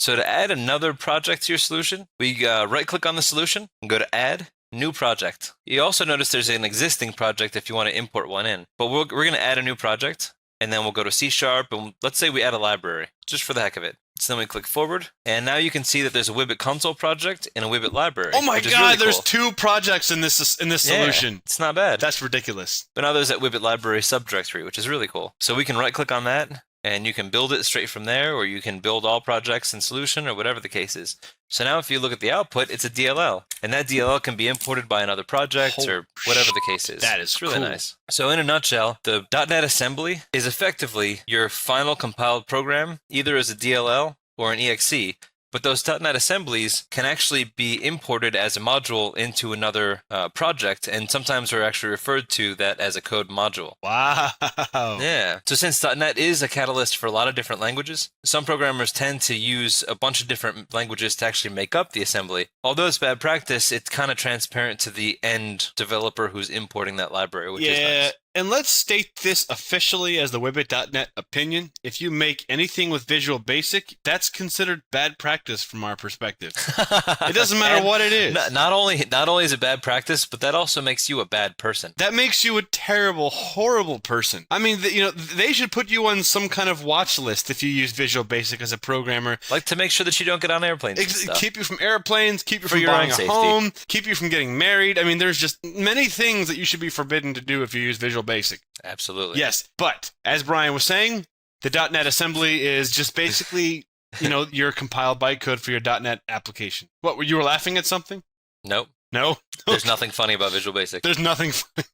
Speaker 2: So to add another project to your solution, we right-click on the solution and go to Add, New Project. You also notice there's an existing project if you want to import one in. But we're going to add a new project, and then we'll go to C#, and let's say we add a library, just for the heck of it. So then we click Forward, and now you can see that there's a WibbitConsole project and a Wibbit library.
Speaker 1: Oh my God, really there's two projects in this solution.
Speaker 2: It's not bad.
Speaker 1: That's ridiculous.
Speaker 2: But now there's that Wibbit library subdirectory, which is really cool. So we can right-click on that, and you can build it straight from there, or you can build all projects in solution, or whatever the case is. So now if you look at the output, it's a DLL. And that DLL can be imported by another project, or whatever the case is.
Speaker 1: That is
Speaker 2: it's really
Speaker 1: cool.
Speaker 2: nice. So in a nutshell, the .NET assembly is effectively your final compiled program, either as a DLL or an EXE. But those .NET assemblies can actually be imported as a module into another project, and sometimes we're actually referred to that as a code module.
Speaker 1: Wow.
Speaker 2: Yeah. So since .NET is a catalyst for a lot of different languages, some programmers tend to use a bunch of different languages to actually make up the assembly. Although it's bad practice, it's kind of transparent to the end developer who's importing that library, which is nice.
Speaker 1: And let's state this officially as the Wibbit.net opinion. If you make anything with Visual Basic, that's considered bad practice from our perspective. It doesn't matter what it is.
Speaker 2: Not only is it bad practice, but that also makes you a bad person.
Speaker 1: That makes you a terrible, horrible person. I mean, they should put you on some kind of watch list if you use Visual Basic as a programmer.
Speaker 2: Like to make sure that you don't get on airplanes and stuff.
Speaker 1: Keep you from airplanes, keep you
Speaker 2: For
Speaker 1: from
Speaker 2: your
Speaker 1: buying
Speaker 2: own
Speaker 1: a
Speaker 2: safety.
Speaker 1: home, keep you from getting married. I mean, there's just many things that you should be forbidden to do if you use Visual Basic.
Speaker 2: Absolutely.
Speaker 1: Yes, but as Brian was saying, the .NET assembly is just basically, your compiled bytecode for your .NET application. What, you were laughing at something?
Speaker 2: Nope.
Speaker 1: No?
Speaker 2: There's nothing funny about Visual Basic.
Speaker 1: There's nothing funny.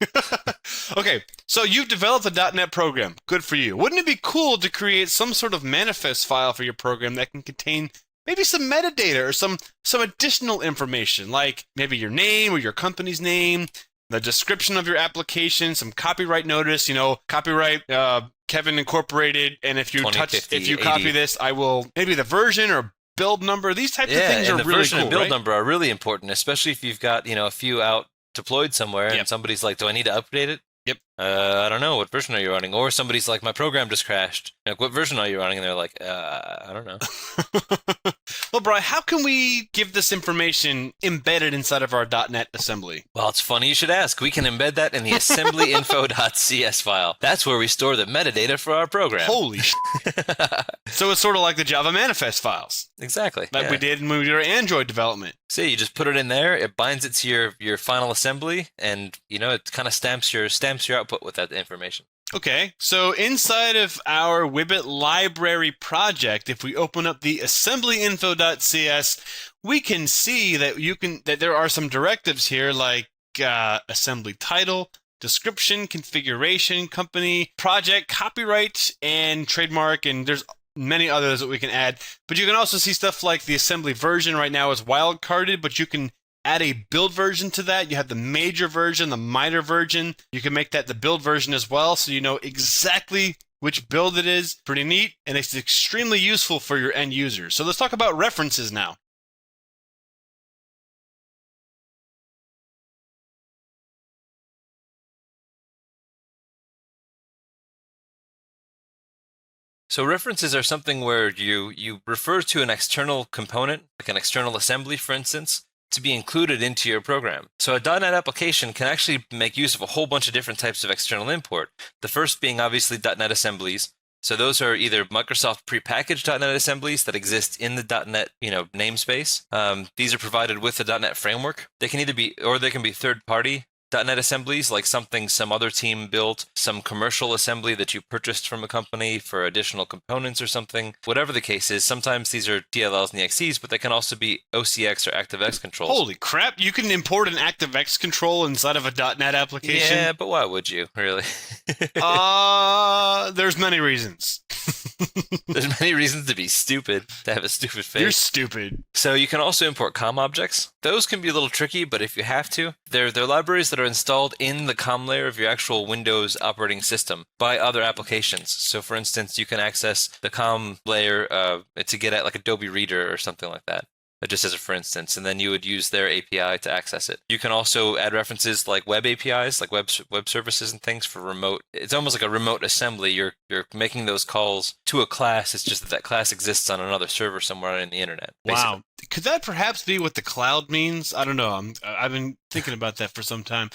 Speaker 1: Okay, so you've developed a .NET program. Good for you. Wouldn't it be cool to create some sort of manifest file for your program that can contain maybe some metadata or some additional information, like maybe your name or your company's name, the description of your application, some copyright notice, copyright Kevin Incorporated, and if you copy this, I will, maybe the version or build number. These types of things are really cool,
Speaker 2: the version and build
Speaker 1: right?
Speaker 2: number are really important, especially if you've got, a few out deployed somewhere and somebody's like, do I need to update it?
Speaker 1: Yep.
Speaker 2: I don't know. What version are you running? Or somebody's like, my program just crashed. Like, what version are you running? And they're like, I don't know.
Speaker 1: Well, Brian, how can we give this information embedded inside of our .NET assembly?
Speaker 2: Well, it's funny you should ask. We can embed that in the assemblyinfo.cs file. That's where we store the metadata for our program.
Speaker 1: Holy shit. So it's sort of like the Java manifest files.
Speaker 2: Exactly.
Speaker 1: Like we did when we did our Android development.
Speaker 2: See, you just put it in there, it binds it to your final assembly, and, it kind of stamps your output with that information.
Speaker 1: Okay, so inside of our Wibbit library project, if we open up the assemblyinfo.cs, we can see that there are some directives here like assembly title, description, configuration, company, project, copyright, and trademark, and there's many others that we can add. But you can also see stuff like the assembly version right now is wildcarded, but you can add a build version to that. You have the major version, the minor version. You can make that the build version as well, so you know exactly which build it is. Pretty neat, and it's extremely useful for your end users. So let's talk about references now.
Speaker 2: So references are something where you refer to an external component, like an external assembly, for instance, to be included into your program. So a .NET application can actually make use of a whole bunch of different types of external import. The first being obviously .NET assemblies. So those are either Microsoft prepackaged .NET assemblies that exist in the .NET namespace. These are provided with the .NET framework. They can either be, or they can be third-party .NET assemblies, like something some other team built, some commercial assembly that you purchased from a company for additional components or something. Whatever the case is, sometimes these are DLLs and EXEs, but they can also be OCX or ActiveX controls.
Speaker 1: Holy crap, you can import an ActiveX control inside of a .NET application?
Speaker 2: Yeah, but why would you, really?
Speaker 1: There's many reasons.
Speaker 2: There's many reasons to be stupid, to have a stupid face.
Speaker 1: You're stupid.
Speaker 2: So you can also import COM objects. Those can be a little tricky, but if you have to, they're libraries that are installed in the COM layer of your actual Windows operating system by other applications. So for instance, you can access the COM layer to get at like Adobe Reader or something like that. Just as a for instance, and then you would use their API to access it. You can also add references like web APIs, like web services and things for remote. It's almost like a remote assembly. You're making those calls to a class. It's just that class exists on another server somewhere in the internet. Basically.
Speaker 1: Wow. Could that perhaps be what the cloud means? I don't know. I've been thinking about that for some time.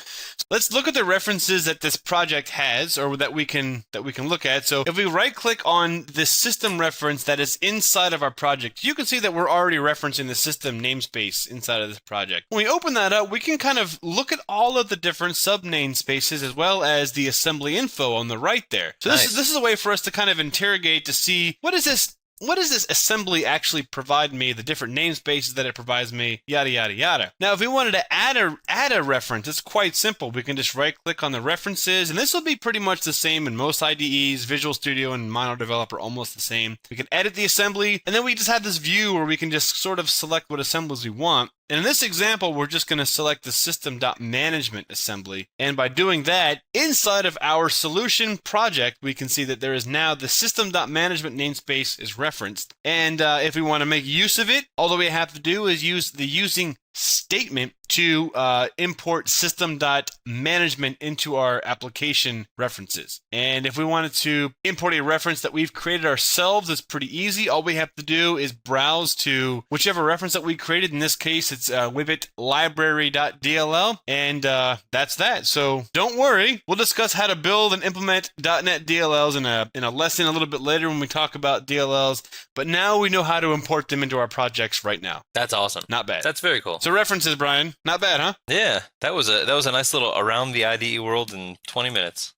Speaker 1: Let's look at the references that this project has, or that we can look at. So if we right-click on the system reference that is inside of our project, you can see that we're already referencing the system namespace inside of this project. When we open that up, we can kind of look at all of the different sub-namespaces as well as the assembly info on the right there. So this is a way for us to kind of interrogate to see what does this assembly actually provide me, the different namespaces that it provides me, yada, yada, yada. Now, if we wanted to add a reference, it's quite simple. We can just right-click on the references, and this will be pretty much the same in most IDEs. Visual Studio and Mono Develop are almost the same. We can edit the assembly, and then we just have this view where we can just sort of select what assemblies we want. And in this example, we're just going to select the system.management assembly. And by doing that, inside of our solution project, we can see that there is now the system.management namespace is referenced. And if we want to make use of it, all that we have to do is use the using statement to import system.management into our application references. And if we wanted to import a reference that we've created ourselves, it's pretty easy. All we have to do is browse to whichever reference that we created. In this case, it's Wibbit library.dll, and that's that. So don't worry. We'll discuss how to build and implement .NET DLLs in a lesson a little bit later when we talk about DLLs, but now we know how to import them into our projects right now.
Speaker 2: That's awesome.
Speaker 1: Not bad.
Speaker 2: That's very cool.
Speaker 1: So references, Brian. Not bad, huh?
Speaker 2: Yeah, that was a nice little around the IDE world in 20 minutes.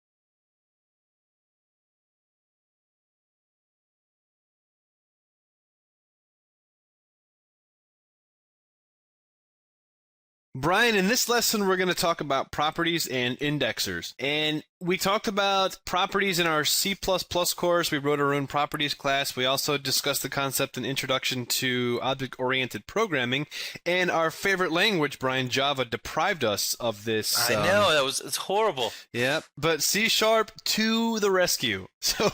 Speaker 1: Brian, in this lesson, we're going to talk about properties and indexers. And we talked about properties in our C++ course. We wrote our own properties class. We also discussed the concept and introduction to object-oriented programming. And our favorite language, Brian, Java, deprived us of this.
Speaker 2: I know, it's horrible.
Speaker 1: Yeah, but C# to the rescue. So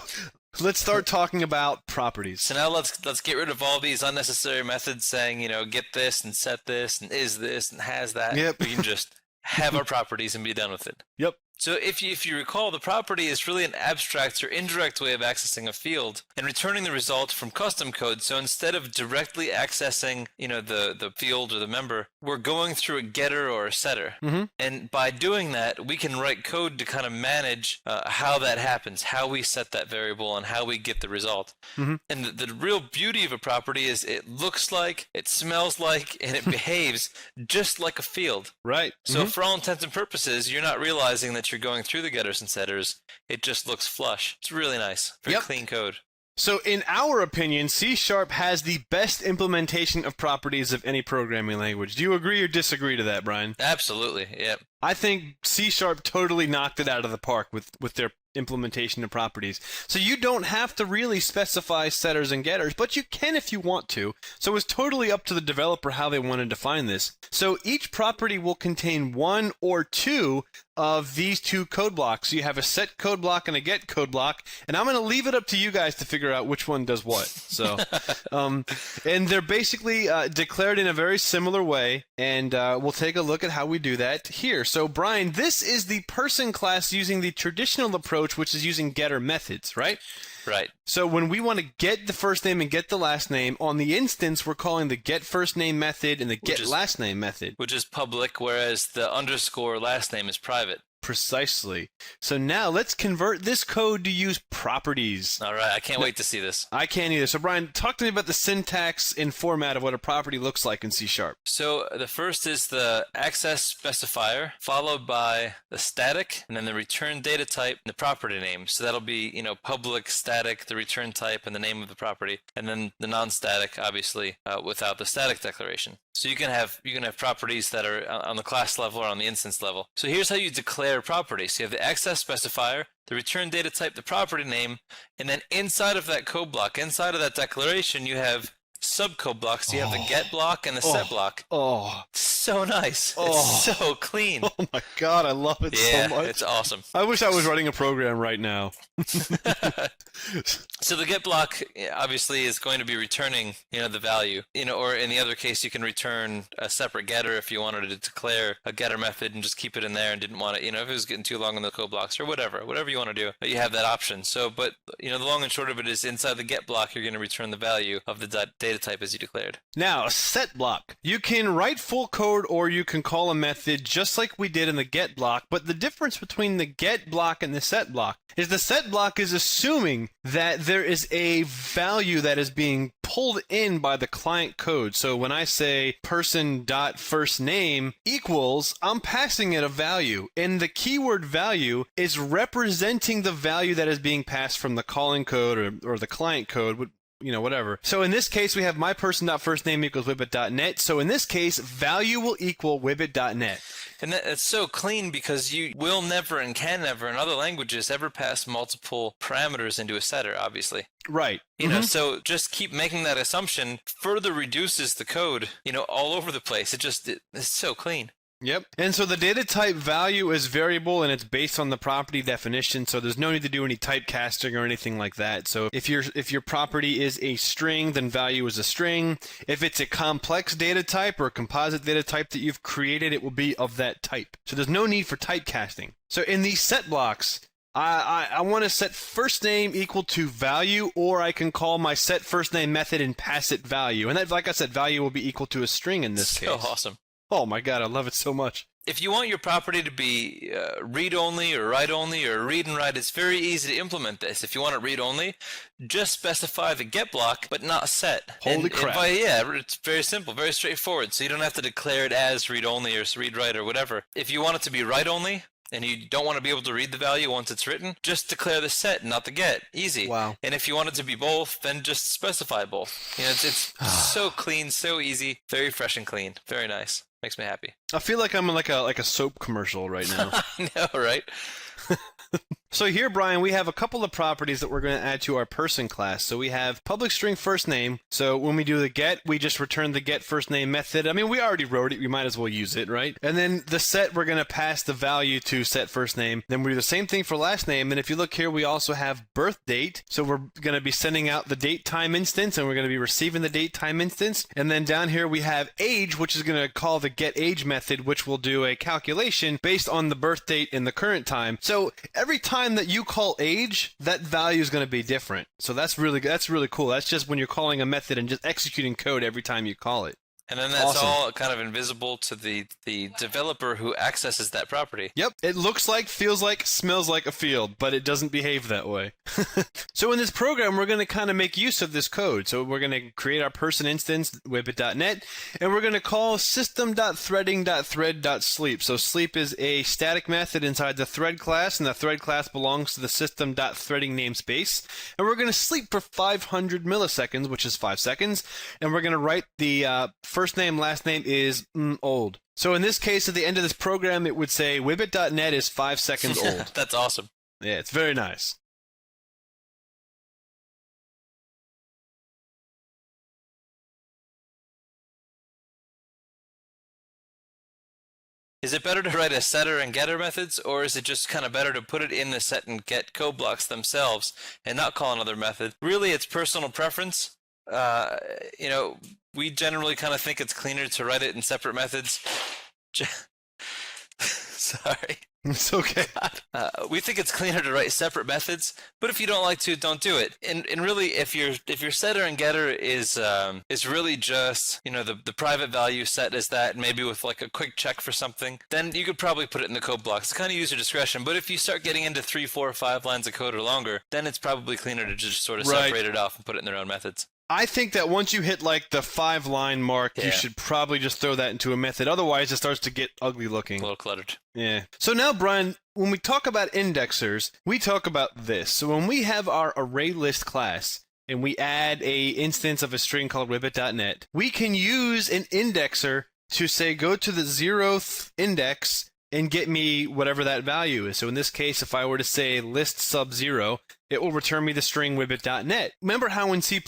Speaker 1: let's start talking about properties.
Speaker 2: So now let's get rid of all these unnecessary methods saying, get this and set this and is this and has that.
Speaker 1: Yep.
Speaker 2: We can just have our properties and be done with it.
Speaker 1: Yep.
Speaker 2: So if you recall, the property is really an abstract or indirect way of accessing a field and returning the result from custom code. So instead of directly accessing, the field or the member, we're going through a getter or a setter.
Speaker 1: Mm-hmm.
Speaker 2: And by doing that, we can write code to kind of manage how that happens, how we set that variable, and how we get the result.
Speaker 1: Mm-hmm.
Speaker 2: And the real beauty of a property is it looks like, it smells like, and it behaves just like a field.
Speaker 1: Right.
Speaker 2: So for all intents and purposes, you're not realizing that you're going through the getters and setters. It just looks flush. It's really nice. Very clean code.
Speaker 1: So in our opinion, C# has the best implementation of properties of any programming language. Do you agree or disagree to that, Brian?
Speaker 2: Absolutely. Yep.
Speaker 1: I think C# totally knocked it out of the park with their implementation of properties. So you don't have to really specify setters and getters, but you can if you want to. So it's totally up to the developer how they want to define this. So each property will contain one or two of these two code blocks. So you have a set code block and a get code block, and I'm going to leave it up to you guys to figure out which one does what. So, and they're basically declared in a very similar way, and we'll take a look at how we do that here. So Brian, this is the person class using the traditional approach, which is using getter methods, right?
Speaker 2: Right.
Speaker 1: So when we want to get the first name and get the last name, on the instance, we're calling the get first name method and the get last name method.
Speaker 2: Which is public, whereas the underscore last name is private.
Speaker 1: Precisely. So now let's convert this code to use properties.
Speaker 2: All right, I can't wait to see this.
Speaker 1: I can't either. So Brian, talk to me about the syntax and format of what a property looks like in C#.
Speaker 2: So the first is the access specifier, followed by the static, and then the return data type, and the property name. So that'll be, public, static, the return type, and the name of the property, and then the non-static, obviously, without the static declaration. So you can have properties that are on the class level or on the instance level. So here's how you declare properties. So you have the access specifier, the return data type, the property name, and then inside of that code block, inside of that declaration, you have subcode blocks. So you have the get block and the set block.
Speaker 1: Oh.
Speaker 2: So nice. It's so clean.
Speaker 1: Oh my God, I love it so much.
Speaker 2: It's awesome.
Speaker 1: I wish I was running a program right now.
Speaker 2: So the get block obviously is going to be returning, the value, or in the other case, you can return a separate getter if you wanted to declare a getter method and just keep it in there and didn't want it, if it was getting too long in the code blocks or whatever you want to do, you have that option. So, but, the long and short of it is inside the get block, you're going to return the value of the data type as you declared.
Speaker 1: Now, a set block. You can write full code or you can call a method just like we did in the get block, but the difference between the get block and the set block is the set block is assuming that there is a value that is being pulled in by the client code. So when I say person.firstname equals, I'm passing it a value, and the keyword value is representing the value that is being passed from the calling code or the client code, whatever. So in this case, we have my person.firstname equals wibbit.net. So in this case, value will equal wibbit.net.
Speaker 2: And that's so clean because you will never and can never in other languages ever pass multiple parameters into a setter, obviously.
Speaker 1: Right.
Speaker 2: So just keep making that assumption further reduces the code, all over the place. It's so clean.
Speaker 1: Yep. And so the data type value is variable and it's based on the property definition, so there's no need to do any typecasting or anything like that. So if your property is a string, then value is a string. If it's a complex data type or a composite data type that you've created, it will be of that type. So there's no need for typecasting. So in these set blocks, I want to set first name equal to value, or I can call my set first name method and pass it value. And that, like I said, value will be equal to a string in this case.
Speaker 2: So awesome.
Speaker 1: Oh my god, I love it so much.
Speaker 2: If you want your property to be read-only or write-only or read and write, it's very easy to implement this. If you want it read-only, just specify the get block, but not set.
Speaker 1: Holy crap.
Speaker 2: Yeah, it's very simple, very straightforward. So you don't have to declare it as read-only or read-write or whatever. If you want it to be write-only, and you don't want to be able to read the value once it's written, just declare the set, not the get. Easy.
Speaker 1: Wow.
Speaker 2: And if you want it to be both, then just specify both. You know, it's so clean, so easy, very fresh and clean. Very nice. Makes me happy.
Speaker 1: I feel like I'm in like a soap commercial right now.
Speaker 2: I know, right?
Speaker 1: So here, Brian, we have a couple of properties that we're going to add to our person class. So we have public string first name. So when we do the get, we just return the get first name method. I mean, we already wrote it. We might as well use it, right? And then the set, we're going to pass the value to set first name. Then we do the same thing for last name. And if you look here, we also have birth date. So we're going to be sending out the date time instance, and we're going to be receiving the date time instance. And then down here, we have age, which is going to call the get age method, which will do a calculation based on the birth date and the current time. So every time that you call age, that value is going to be different. So that's really cool. That's just when you're calling a method and just executing code every time you call it.
Speaker 2: And then that's
Speaker 1: Awesome.
Speaker 2: all kind of invisible to the developer who accesses that property.
Speaker 1: Yep. It looks like, feels like, smells like a field, but it doesn't behave that way. So in this program, we're going to kind of make use of this code. So we're going to create our person instance, whippet.net, and we're going to call system.threading.thread.sleep. So sleep is a static method inside the thread class, and the thread class belongs to the system.threading namespace. And we're going to sleep for 500 milliseconds, which is 5 seconds, and we're going to write the first name, last name is old. So in this case, at the end of this program, it would say whippet.net is 5 seconds old.
Speaker 2: That's awesome.
Speaker 1: Yeah, it's very nice.
Speaker 2: Is it better to write a setter and getter methods, or is it just kind of better to put it in the set and get code blocks themselves and not call another method? Really, it's personal preference. You know, we generally kind of think it's cleaner to write it in separate methods. Sorry.
Speaker 1: It's okay.
Speaker 2: We think it's cleaner to write separate methods, but if you don't like to, don't do it. And really, if your setter and getter is really just, you know, the private value set is that, maybe with like a quick check for something, then you could probably put it in the code blocks. It's kind of user discretion. But if you start getting into 3, 4, or 5 lines of code or longer, then it's probably cleaner to just sort of separate it off and put it in their own methods.
Speaker 1: I think that once you hit like the 5-line mark, you should probably just throw that into a method. Otherwise, it starts to get ugly looking.
Speaker 2: A little cluttered.
Speaker 1: Yeah. So now, Brian, when we talk about indexers, we talk about this. So when we have our array list class, and we add a instance of a string called whippet.net, we can use an indexer to say, go to the 0th index and get me whatever that value is. So in this case, if I were to say list sub 0, it will return me the string whippet.net. Remember how in C++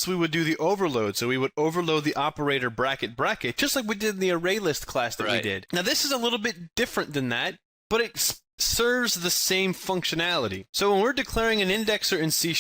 Speaker 1: we would do the overload. So we would overload the operator bracket bracket, just like we did in the array list class that we did. Now this is a little bit different than that, but it serves the same functionality. So when we're declaring an indexer in C#,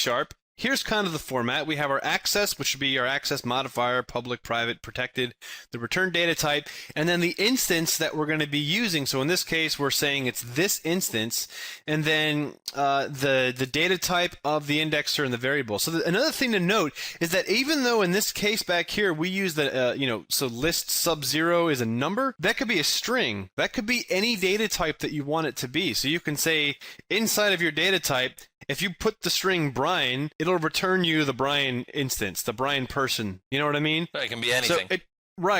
Speaker 1: here's kind of the format. We have our access, which would be our access modifier, public, private, protected, the return data type, and then the instance that we're going to be using. So in this case, we're saying it's this instance, and then the data type of the indexer and the variable. So another thing to note is that even though in this case back here we use the so list sub 0 is a number, that could be a string. That could be any data type that you want it to be. So you can say inside of your data type, if you put the string Brian, it'll return you the Brian instance, the Brian person. You know what I mean?
Speaker 2: It can be anything.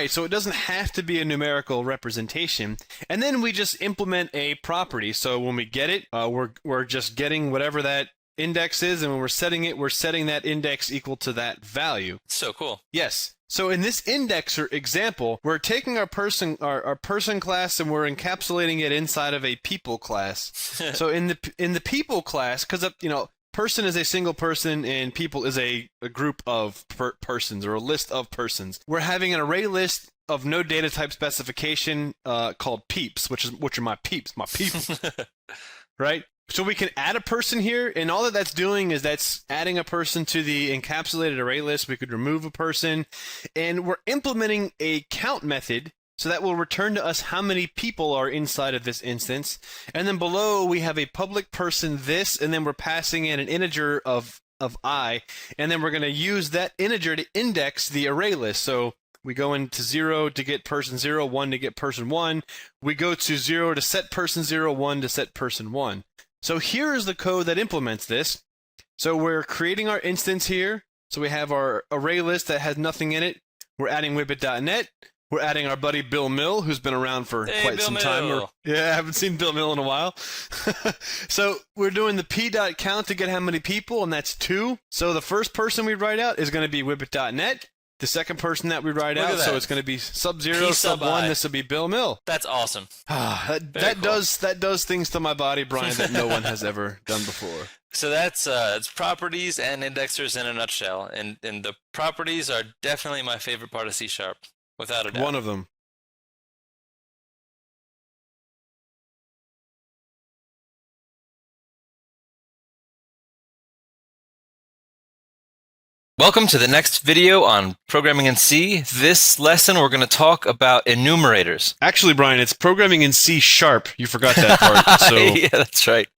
Speaker 1: So it doesn't have to be a numerical representation. And then we just implement a property. So when we get it, we're just getting whatever that index is, and when we're setting it, we're setting that index equal to that value.
Speaker 2: So cool.
Speaker 1: Yes. So in this indexer example, we're taking our person class and we're encapsulating it inside of a people class. So in the people class, because person is a single person and people is a group of persons or a list of persons, we're having an array list no data type specification called peeps, which are my peeps, right? So we can add a person here, and all that's doing is that's adding a person to the encapsulated array list. We could remove a person, and we're implementing a count method, so that will return to us how many people are inside of this instance. And then below we have a public person this, and then we're passing in an integer of I, and then we're going to use that integer to index the array list. So we go into 0 to get person 0, 1 to get person 1. We go to 0 to set person 0, 1 to set person 1. So here is the code that implements this. So we're creating our instance here. So we have our array list that has nothing in it. We're adding whippet.net. We're adding our buddy Bill Mill, who's been around for quite some time. Yeah, I haven't seen Bill Mill in a while. So we're doing the p.count to get how many people, and that's 2. So the first person we write out is going to be whippet.net. The second person that we write out, so it's going to be sub-0, sub-1. This will be Bill Mill.
Speaker 2: That's awesome.
Speaker 1: That does things to my body, Brian, that no one has ever done before.
Speaker 2: So that's it's properties and indexers in a nutshell, and the properties are definitely my favorite part of C#, without a doubt.
Speaker 1: One of them.
Speaker 2: Welcome to the next video on programming in C. This lesson we're going to talk about enumerators.
Speaker 1: Actually, Brian, it's programming in C#. You forgot that part. So,
Speaker 2: yeah, that's right.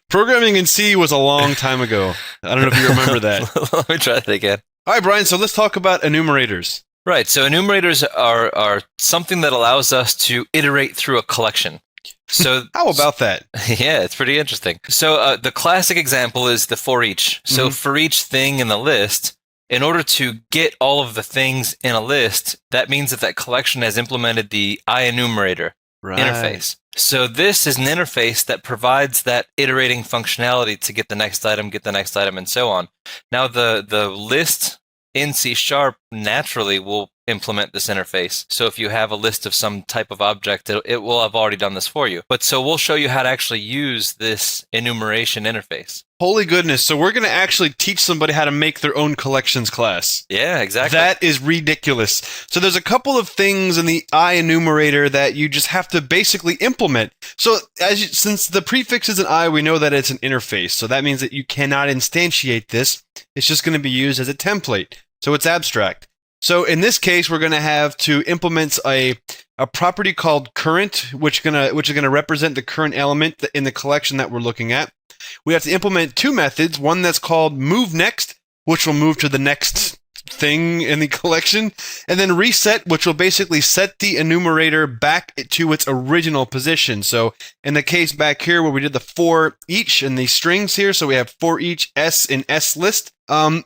Speaker 1: Programming in C was a long time ago. I don't know if you remember that.
Speaker 2: Let me try that again.
Speaker 1: All right, Brian, so let's talk about enumerators.
Speaker 2: Right, so enumerators are something that allows us to iterate through a collection. So
Speaker 1: how about that?
Speaker 2: Yeah, it's pretty interesting. So the classic example is the for each. So for each thing in the list, in order to get all of the things in a list, that means that collection has implemented the IEnumerator interface. So this is an interface that provides that iterating functionality to get the next item, and so on. Now the list in C# naturally will implement this interface. So if you have a list of some type of object, it will have already done this for you. But so we'll show you how to actually use this enumeration interface.
Speaker 1: Holy goodness. So we're going to actually teach somebody how to make their own collections class.
Speaker 2: Yeah, exactly.
Speaker 1: That is ridiculous. So there's a couple of things in the IEnumerator that you just have to basically implement. So since the prefix is an I, we know that it's an interface. So that means that you cannot instantiate this. It's just going to be used as a template. So it's abstract. So in this case, we're going to have to implement a property called current, which is going to represent the current element in the collection that we're looking at. We have to implement 2 methods, one that's called move next, which will move to the next thing in the collection, and then reset, which will basically set the enumerator back to its original position. So in the case back here where we did the for each and the strings here, so we have for each S in S list.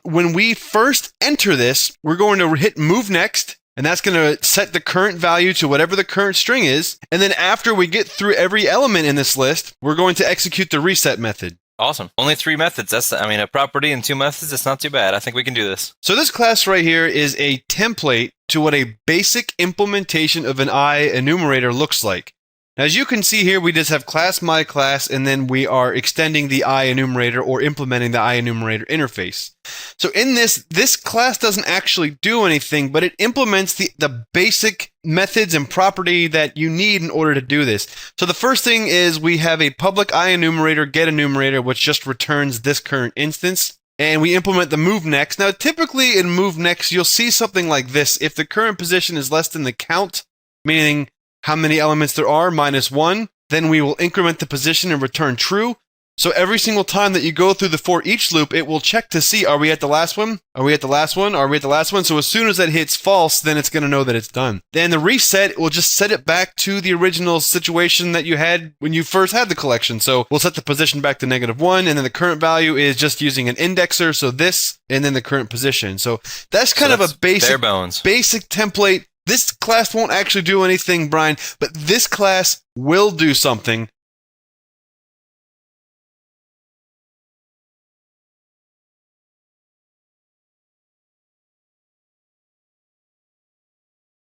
Speaker 1: When we first enter this, we're going to hit move next, and that's going to set the current value to whatever the current string is. And then after we get through every element in this list, we're going to execute the reset method.
Speaker 2: Awesome. Only 3 methods. A property and 2 methods. It's not too bad. I think we can do this.
Speaker 1: So this class right here is a template to what a basic implementation of an IEnumerator looks like. As you can see here, we just have class my class, and then we are extending the IEnumerator or implementing the IEnumerator interface. So in this class doesn't actually do anything, but it implements the basic methods and property that you need in order to do this. So the first thing is we have a public IEnumerator get enumerator, which just returns this current instance. And we implement the move next. Now, typically in move next, you'll see something like this. If the current position is less than the count, meaning how many elements there are, -1, then we will increment the position and return true. So every single time that you go through the for each loop, it will check to see, are we at the last one? Are we at the last one? Are we at the last one? So as soon as that hits false, then it's going to know that it's done. Then the reset will just set it back to the original situation that you had when you first had the collection. So we'll set the position back to -1, and then the current value is just using an indexer. So this, and then the current position. So that's kind of a
Speaker 2: bare bones.
Speaker 1: Basic template. This class won't actually do anything, Brian, but this class will do something.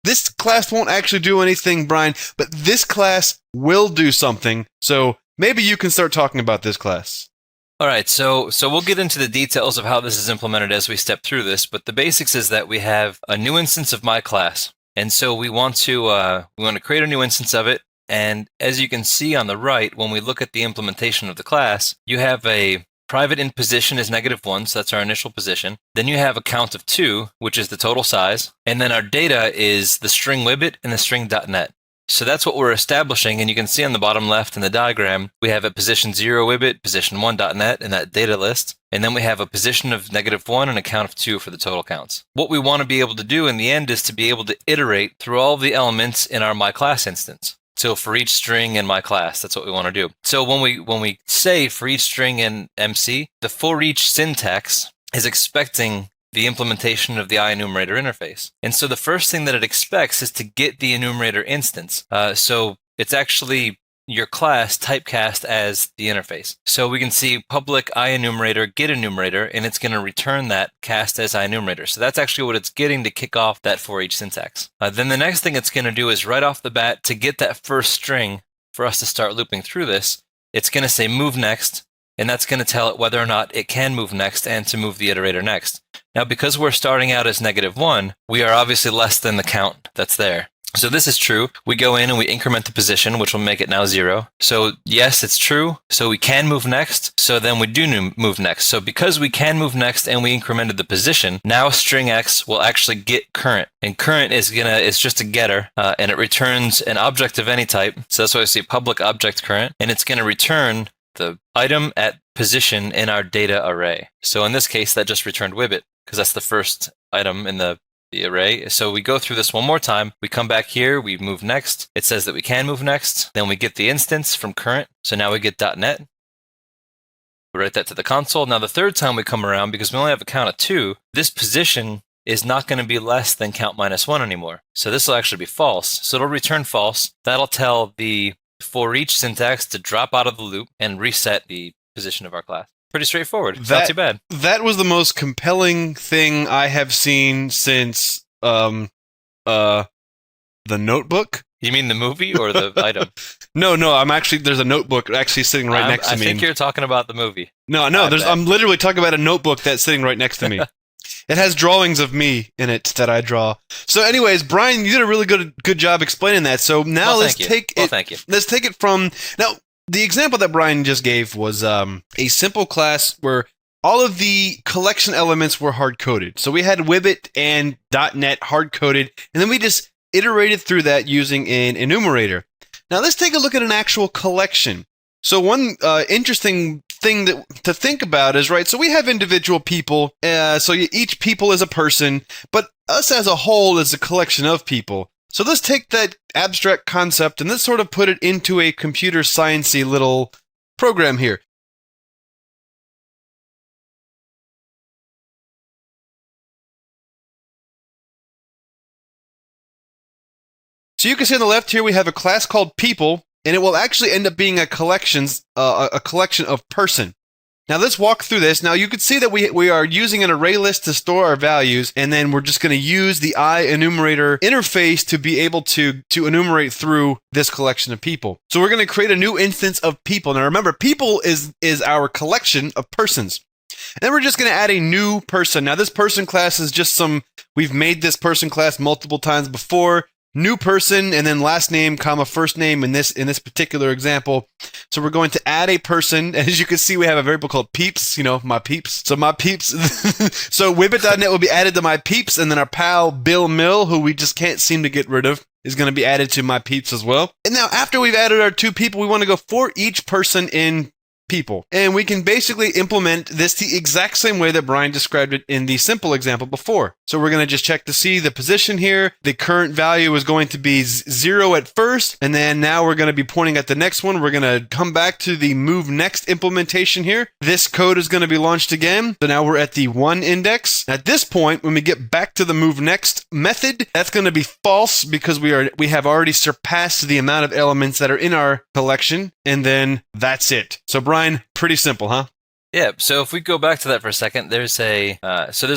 Speaker 1: This class won't actually do anything, Brian, but this class will do something. So maybe you can start talking about this class.
Speaker 2: All right, so we'll get into the details of how this is implemented as we step through this, but the basics is that we have a new instance of my class. And so we want to create a new instance of it. And as you can see on the right, when we look at the implementation of the class, you have a private int position is -1, so that's our initial position. Then you have a count of 2, which is the total size. And then our data is the string wibbit and the string.net. So that's what we're establishing, and you can see on the bottom left in the diagram, we have a position 0 wibbit, position 1.net in that data list, and then we have a position of -1 and a count of 2 for the total counts. What we want to be able to do in the end is to be able to iterate through all the elements in our myClass instance. So for each string in myClass, that's what we want to do. So when we say for each string in MC, the for each syntax is expecting the implementation of the Enumerator interface. And so the first thing that it expects is to get the Enumerator instance. So it's actually your class typecast as the interface. So we can see public Enumerator get Enumerator, and it's going to return that cast as Enumerator. So that's actually what it's getting to kick off that for each syntax. Then the next thing it's going to do is right off the bat, to get that first string for us to start looping through this, it's going to say move next, and that's going to tell it whether or not it can move next and to move the iterator next. Now, because we're starting out as -1, we are obviously less than the count that's there. So this is true. We go in and we increment the position, which will make it now 0. So yes, it's true. So we can move next. So then we do move next. So because we can move next and we incremented the position, now string x will actually get current. And current is just a getter, and it returns an object of any type. So that's why I say public object current, and it's going to return the item at position in our data array. So in this case, that just returned wibbit, because that's the first item in the array. So we go through this one more time. We come back here, we move next. It says that we can move next. Then we get the instance from current. So now we get .net. We write that to the console. Now the third time we come around, because we only have a count of 2, this position is not going to be less than count -1 anymore. So this will actually be false. So it'll return false. That'll tell the for each syntax to drop out of the loop and reset the position of our class. Pretty straightforward. Not too bad.
Speaker 5: That was the most compelling thing I have seen since The Notebook.
Speaker 2: You mean the movie or the item?
Speaker 5: No, there's a notebook actually sitting right next to me.
Speaker 2: I think you're talking about the movie.
Speaker 5: No, I'm literally talking about a notebook that's sitting right next to me. It has drawings of me in it that I draw. So anyways, Brian, you did a really good job explaining that. So now let's take it from now. The example that Brian just gave was a simple class where all of the collection elements were hard-coded. So we had wibbit and .NET hard-coded, and then we just iterated through that using an enumerator. Now let's take a look at an actual collection. So one interesting thing to think about is, right, so we have individual people, so each people is a person, but us as a whole is a collection of people. So let's take that abstract concept and let's sort of put it into a computer science-y little program here. So you can see on the left here we have a class called people, and it will actually end up being a collection of person. Now let's walk through this. Now you can see that we are using an array list to store our values, and then we're just going to use the Enumerator interface to be able to enumerate through this collection of people. So we're going to create a new instance of people. Now remember, people is our collection of persons. And then we're just going to add a new person. Now this person class is just we've made this person class multiple times before. New person, and then last name, comma, first name in this particular example. So we're going to add a person, and as you can see, we have a variable called peeps, my peeps. So my peeps, so wibbit.net will be added to my peeps, and then our pal Bill Mill, who we just can't seem to get rid of, is going to be added to my peeps as well. And now after we've added our 2 people, we want to go for each person in people. And we can basically implement this the exact same way that Brian described it in the simple example before. So we're going to just check to see the position here. The current value is going to be 0 at first, and then now we're going to be pointing at the next one. We're going to come back to the move next implementation here. This code is going to be launched again. So now we're at the 1 index. At this point, when we get back to the move next method, that's going to be false because we have already surpassed the amount of elements that are in our collection, and then that's it. So Brian, pretty simple, huh?
Speaker 2: Yeah, so if we go back to that for a second, there's a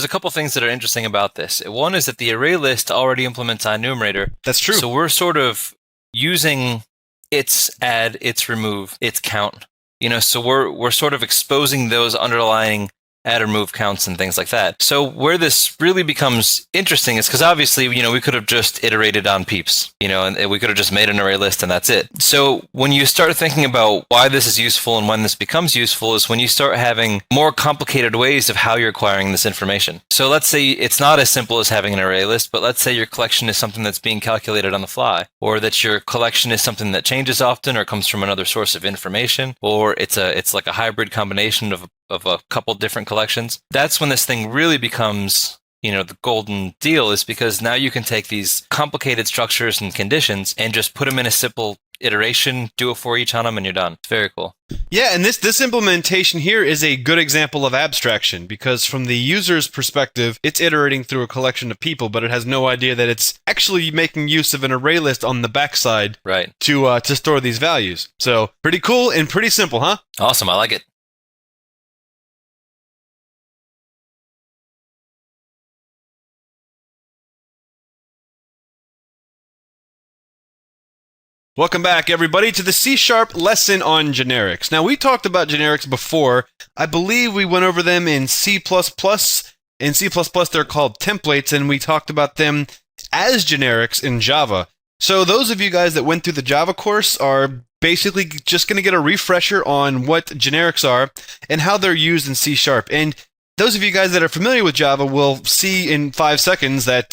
Speaker 2: couple things that are interesting about this. One is that the array list already implements enumerator.
Speaker 5: That's true.
Speaker 2: So we're sort of using its add, its remove, its count. So we're sort of exposing those underlying add or move counts and things like that. So where this really becomes interesting is because obviously, we could have just iterated on peeps, and we could have just made an array list and that's it. So when you start thinking about why this is useful and when this becomes useful is when you start having more complicated ways of how you're acquiring this information. So let's say it's not as simple as having an array list, but let's say your collection is something that's being calculated on the fly, or that your collection is something that changes often or comes from another source of information, or it's like a hybrid combination of a couple different collections. That's when this thing really becomes, the golden deal, is because now you can take these complicated structures and conditions and just put them in a simple iteration, do it for each on them, and you're done. It's very cool.
Speaker 1: Yeah, and this implementation here is a good example of abstraction, because from the user's perspective, it's iterating through a collection of people, but it has no idea that it's actually making use of an array list on the backside
Speaker 2: right,
Speaker 1: to store these values. So pretty cool and pretty simple, huh?
Speaker 2: Awesome, I like it.
Speaker 1: Welcome back, everybody, to the C# lesson on generics. Now, we talked about generics before. I believe we went over them in C++. In C++, they're called templates, and we talked about them as generics in Java. So those of you guys that went through the Java course are basically just going to get a refresher on what generics are and how they're used in C#. And those of you guys that are familiar with Java will see in 5 seconds that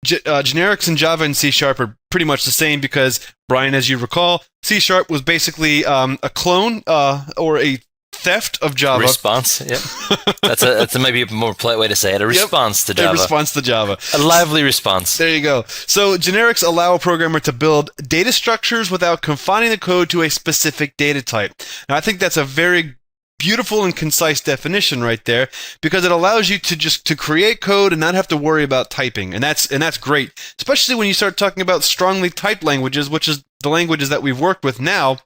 Speaker 1: generics in Java and C# are pretty much the same, because, Brian, as you recall, C# was basically a clone or a theft of Java.
Speaker 2: Response, yeah. That's maybe a more polite way to say it. A response to Java.
Speaker 1: A response to Java.
Speaker 2: A lively response.
Speaker 1: There you go. So generics allow a programmer to build data structures without confining the code to a specific data type. Now, I think that's a very beautiful and concise definition right there, because it allows you to create code and not have to worry about typing, and that's great, especially when you start talking about strongly typed languages, which is the languages that we've worked with now.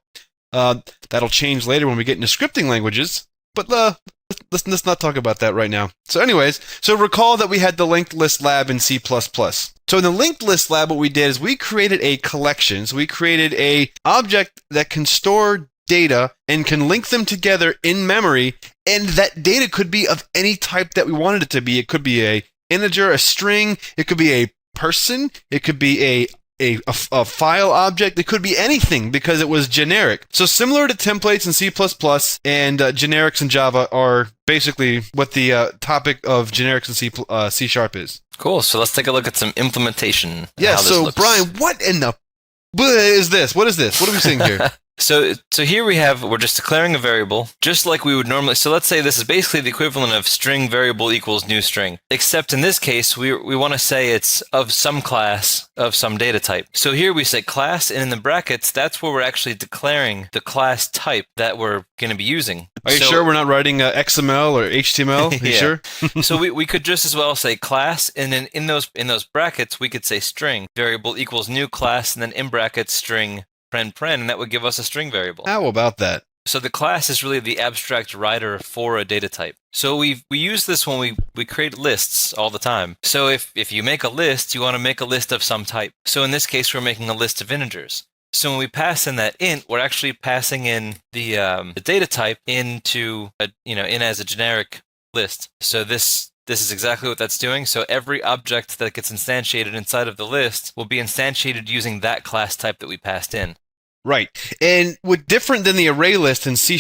Speaker 1: That'll change later when we get into scripting languages, but let's not talk about that right now. So anyways, so recall that we had the linked list lab in C++. So in the linked list lab, what we did is we created a collection. So we created a object that can store data and can link them together in memory, and that data could be of any type that we wanted it to be. It could be a integer, a string, it could be a person, it could be a file object, it could be anything, because it was generic. So similar to templates in C++, and generics in Java are basically what the topic of generics in C# is.
Speaker 2: Cool, so let's take a look at some implementation.
Speaker 1: Yeah, so Brian, what in the is this? What is this? What are we seeing here?
Speaker 2: So here we're just declaring a variable, just like we would normally. So let's say this is basically the equivalent of string variable equals new string, except in this case, we want to say it's of some class of some data type. So here we say class, and in the brackets, that's where we're actually declaring the class type that we're going to be using.
Speaker 1: Are you sure we're not writing XML or HTML? Are you sure?
Speaker 2: So we could just as well say class, and then in those brackets, we could say string variable equals new class, and then in brackets string paren, and that would give us a string variable.
Speaker 1: How about that?
Speaker 2: So the class is really the abstract writer for a data type. So we use this when we create lists all the time. So if you make a list, you want to make a list of some type. So in this case, we're making a list of integers. So when we pass in that int, we're actually passing in the data type into in as a generic list. So this is exactly what that's doing. So every object that gets instantiated inside of the list will be instantiated using that class type that we passed in.
Speaker 1: Right. And what different than the array list in C#,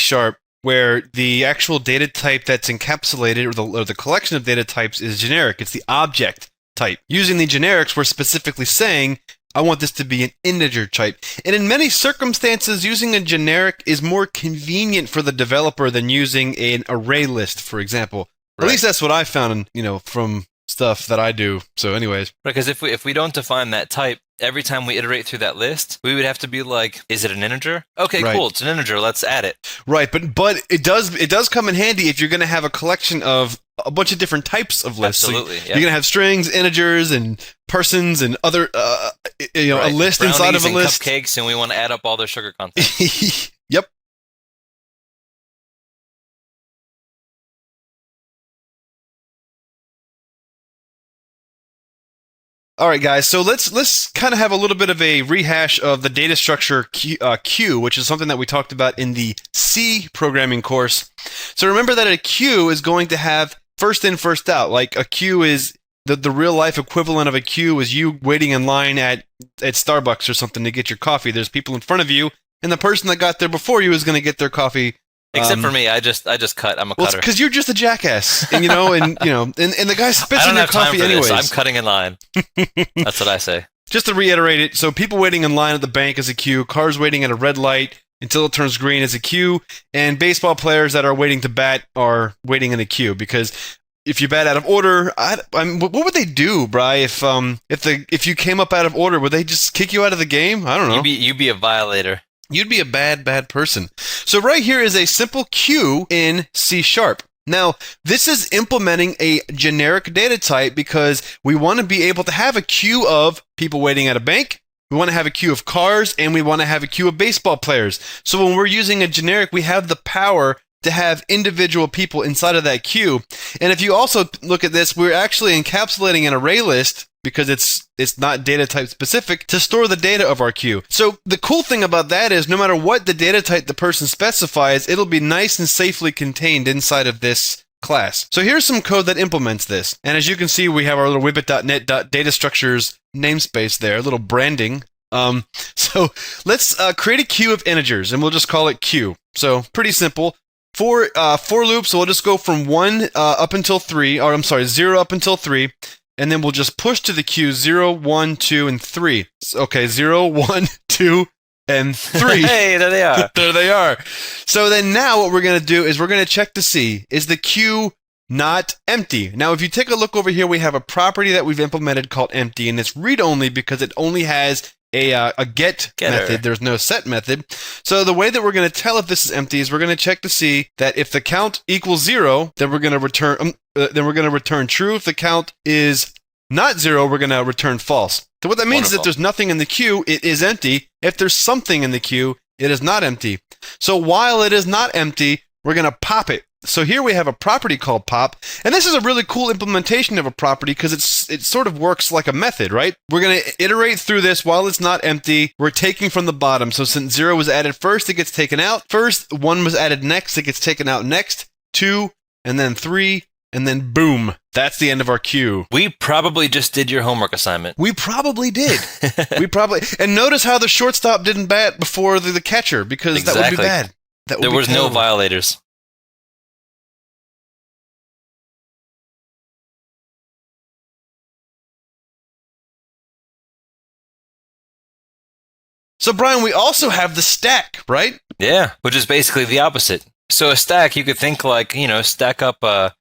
Speaker 1: where the actual data type that's encapsulated, or the collection of data types, is generic. It's the object type. Using the generics, we're specifically saying, I want this to be an integer type. And in many circumstances, using a generic is more convenient for the developer than using an array list, for example. Right. At least that's what I found, from stuff that I do. So anyways.
Speaker 2: Because if we don't define that type, every time we iterate through that list, we would have to be like, is it an integer? Okay,
Speaker 1: right.
Speaker 2: Cool, it's an integer, let's add it.
Speaker 1: Right, but it does come in handy if you're going to have a collection of a bunch of different types of lists.
Speaker 2: Absolutely,
Speaker 1: so you're going to have strings, integers, and persons, and other, right. A list
Speaker 2: Brownies
Speaker 1: inside of a
Speaker 2: and
Speaker 1: list.
Speaker 2: Cupcakes, and we want to add up all their sugar content.
Speaker 1: All right, guys. So let's kind of have a little bit of a rehash of the data structure queue, which is something that we talked about in the C programming course. So remember that a queue is going to have first in, first out. Like a queue is the real life equivalent of a queue is you waiting in line at Starbucks or something to get your coffee. There's people in front of you, and the person that got there before you is going to get their coffee.
Speaker 2: Except for me, I just cut. I'm a cutter.
Speaker 1: Because you're just a jackass, and and the guy spits in your coffee anyways.
Speaker 2: I'm cutting in line. That's what I say.
Speaker 1: Just to reiterate it, so people waiting in line at the bank is a queue, cars waiting at a red light until it turns green is a queue, and baseball players that are waiting to bat are waiting in a queue. Because if you bat out of order, what would they do, Bri? If you came up out of order, would they just kick you out of the game? I don't know.
Speaker 2: You'd be a violator.
Speaker 1: You'd be a bad person. So right here is a simple queue in C#. Now, this is implementing a generic data type because we want to be able to have a queue of people waiting at a bank, we want to have a queue of cars, and we want to have a queue of baseball players. So when we're using a generic, we have the power to have individual people inside of that queue. And if you also look at this, we're actually encapsulating an array list because it's not data type specific to store the data of our queue. So the cool thing about that is no matter what the data type the person specifies, it'll be nice and safely contained inside of this class. So here's some code that implements this. And as you can see, we have our little wibbit.net data structures namespace there, a little branding. So let's create a queue of integers, and we'll just call it queue. So pretty simple. For loops, so we'll just go from 1 up until 3, or I'm sorry, 0 up until 3, and then we'll just push to the queue 0, 1, 2, and 3. Okay, 0, 1, 2, and 3.
Speaker 2: Hey, there they are.
Speaker 1: There they are. So then now what we're going to do is we're going to check to see, is the queue not empty? Now, if you take a look over here, we have a property that we've implemented called empty, and it's read-only because it only has a get method. There's no set method. So the way that we're going to tell if this is empty is we're going to check to see that if the count equals 0, then we're going to return true. If the count is not 0, we're going to return false. So what that means is if there's nothing in the queue, it is empty. If there's something in the queue, it is not empty. So while it is not empty, we're going to pop it. So here we have a property called pop, and this is a really cool implementation of a property because it sort of works like a method, right? We're going to iterate through this while it's not empty. We're taking from the bottom. So since 0 was added first, it gets taken out first. 1 was added next, it gets taken out next. 2, and then 3, and then boom. That's the end of our queue.
Speaker 2: We probably just did your homework assignment.
Speaker 1: We probably did. And notice how the shortstop didn't bat before the catcher because that would be bad.
Speaker 2: There was no violators.
Speaker 1: So, Brian, we also have the stack, right?
Speaker 2: Yeah, which is basically the opposite. So a stack, you could think like, stack up a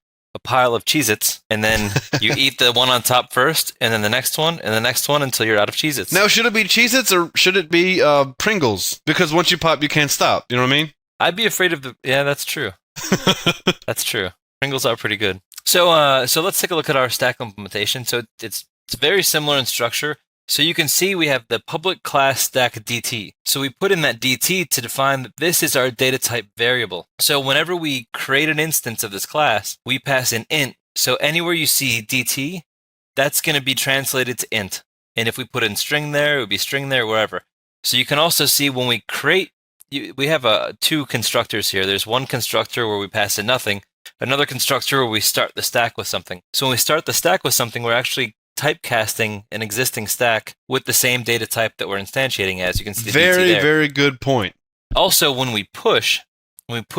Speaker 2: pile of Cheez-Its, and then you eat the one on top first, and then the next one, and the next one until you're out of Cheez-Its.
Speaker 1: Now, should it be Cheez-Its or should it be Pringles? Because once you pop, you can't stop. You know what I mean?
Speaker 2: I'd be afraid of Yeah, that's true. That's true. Pringles are pretty good. So let's take a look at our stack implementation. So it's very similar in structure. So you can see we have the public class stack DT. So we put in that DT to define that this is our data type variable. So whenever we create an instance of this class, we pass an int. So anywhere you see DT, that's going to be translated to int. And if we put in string there, it would be string there, wherever. So you can also see when we create, we have two constructors here. There's one constructor where we pass in nothing, another constructor where we start the stack with something. So when we start the stack with something, we're actually typecasting an existing stack with the same data type that we're instantiating as. You can see the DT there.
Speaker 1: Very good point.
Speaker 2: Also, when we push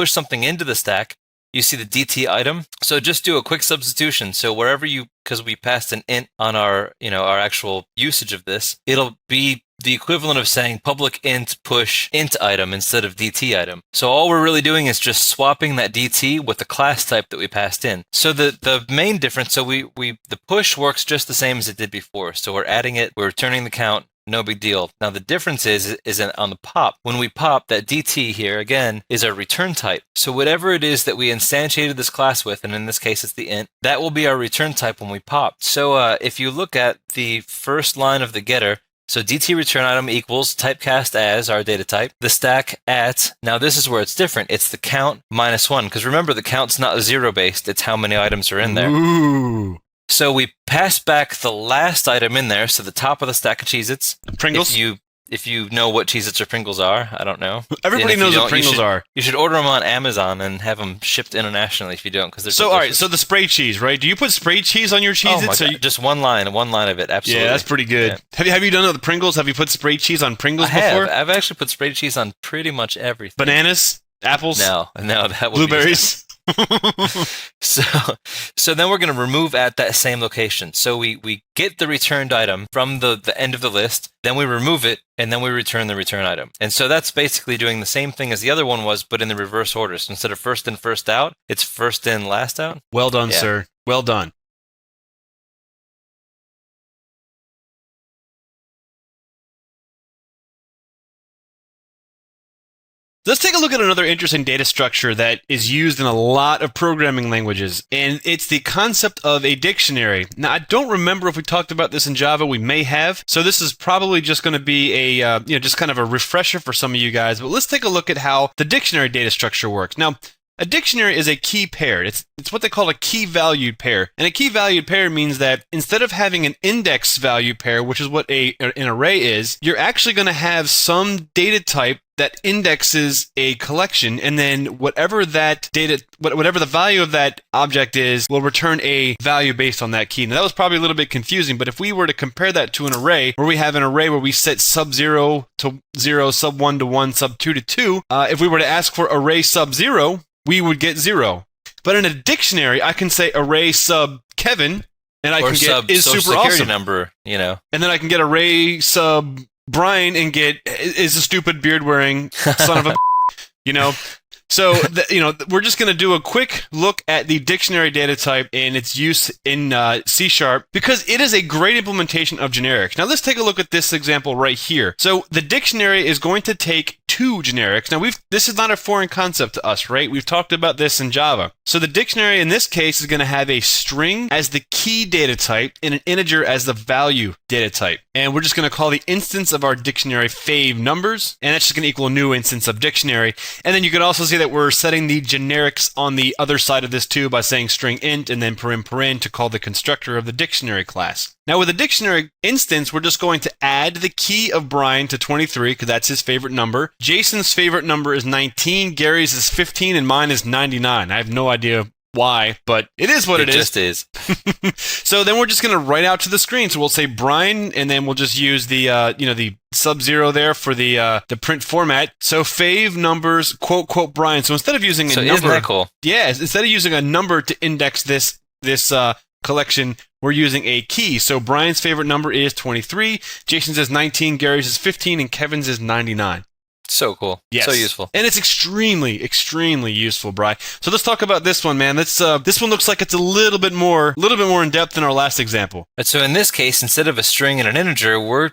Speaker 2: something into the stack, you see the DT item. So just do a quick substitution. So wherever because we passed an int on our actual usage of this, it'll be the equivalent of saying public int push int item instead of DT item. So all we're really doing is just swapping that DT with the class type that we passed in. So the main difference, so the push works just the same as it did before. So we're adding it, we're returning the count, no big deal. Now the difference is on the pop. When we pop, that DT here, again, is our return type. So whatever it is that we instantiated this class with, and in this case it's the int, that will be our return type when we pop. So if you look at the first line of the getter, so DT return item equals typecast as our data type, the stack at, now this is where it's different, it's the count -1, because remember the count's not 0 based, it's how many items are in there.
Speaker 1: Ooh.
Speaker 2: So we pass back the last item in there, so the top of the stack of Cheez-Its.
Speaker 1: Pringles?
Speaker 2: If you know what Cheez-Its or Pringles are, I don't know.
Speaker 1: Everybody knows what Pringles are.
Speaker 2: You should order them on Amazon and have them shipped internationally if you don't, because they're
Speaker 1: So, all right, so the spray cheese, right? Do you put spray cheese on your Cheez-Its?
Speaker 2: Oh my God, just one line of it, absolutely.
Speaker 1: Yeah, that's pretty good. Yeah. Have you done it with Pringles? Have you put spray cheese on Pringles before?
Speaker 2: I've actually put sprayed cheese on pretty much everything.
Speaker 1: Bananas? Apples?
Speaker 2: No, that would
Speaker 1: Blueberries?
Speaker 2: So then we're going to remove at that same location. So we get the returned item from the end of the list, then we remove it, and then we return the return item. And so that's basically doing the same thing as the other one was, but in the reverse order. So instead of first in, first out, it's first in, last out.
Speaker 1: Well done, sir. Well done. Let's take a look at another interesting data structure that is used in a lot of programming languages, and it's the concept of a dictionary. Now, I don't remember if we talked about this in Java. We may have, so this is probably just going to be a just kind of a refresher for some of you guys. But let's take a look at how the dictionary data structure works. Now, a dictionary is a key pair. It's what they call a key-valued pair. And a key-valued pair means that instead of having an index-value pair, which is what an array is, you're actually going to have some data type that indexes a collection, and then whatever the value of that object is, will return a value based on that key. Now, that was probably a little bit confusing, but if we were to compare that to an array, where we have an array where we set sub 0 to 0, sub 1 to 1, sub 2 to 2, if we were to ask for array sub 0, we would get 0. But in a dictionary, I can say array sub Kevin, and I can get is super
Speaker 2: security
Speaker 1: awesome
Speaker 2: number, you know.
Speaker 1: And then I can get array sub Brian and get is a stupid beard wearing son of a you know. So we're just going to do a quick look at the dictionary data type and its use in C# because it is a great implementation of generics. Now let's take a look at this example right here. So the dictionary is going to take two generics. Now this is not a foreign concept to us, right? We've talked about this in Java. So the dictionary in this case is going to have a string as the key data type and an integer as the value data type. And we're just going to call the instance of our dictionary fave numbers, and that's just going to equal a new instance of dictionary. And then you can also see that we're setting the generics on the other side of this too by saying string int and then paren to call the constructor of the dictionary class. Now with a dictionary instance, we're just going to add the key of Brian to 23 because that's his favorite number. Jason's favorite number is 19, Gary's is 15, and mine is 99. I have no idea why, but it is what it is.
Speaker 2: It just is.
Speaker 1: So then we're just going to write out to the screen. So we'll say Brian, and then we'll just use the the sub-0 there for the print format. So fave numbers quote Brian. So instead of using a number,
Speaker 2: isn't that cool?
Speaker 1: Yeah, instead of using a number to index this collection, we're using a key. So Brian's favorite number is 23, Jason's is 19, Gary's is 15, and Kevin's is 99.
Speaker 2: So cool.
Speaker 1: Yes.
Speaker 2: So useful.
Speaker 1: And it's extremely useful, Bri. So let's talk about this one, man. This one looks like it's a little bit more in depth than our last example.
Speaker 2: And so in this case, instead of a string and an integer, we're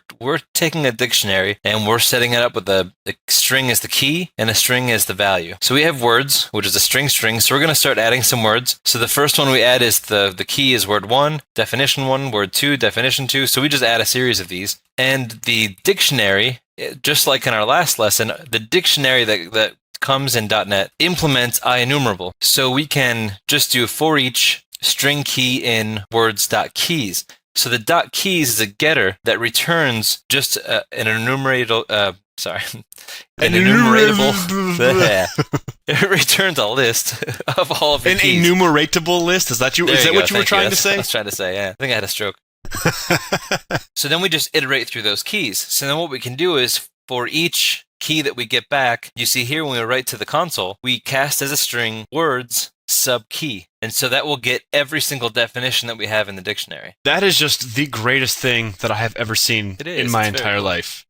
Speaker 2: taking a dictionary and we're setting it up with the string as the key and a string as the value. So we have words, which is a string. So we're going to start adding some words. So the first one we add is the key is word 1, definition 1, word 2, definition 2. So we just add a series of these. And the dictionary, just like in our last lesson, the dictionary that comes in .NET implements IEnumerable. So we can just do for each string key in words.keys. So the .keys is a getter that returns just an enumeratable. An enumeratable. It returns a list of all of the keys.
Speaker 1: An enumeratable list? Is that what you were trying to say?
Speaker 2: I was trying to say, yeah. I think I had a stroke. So then we just iterate through those keys. So then what we can do is for each key that we get back, you see here when we write to the console, we cast as a string words sub key. And so that will get every single definition that we have in the dictionary.
Speaker 1: That is just the greatest thing that I have ever seen in my entire life.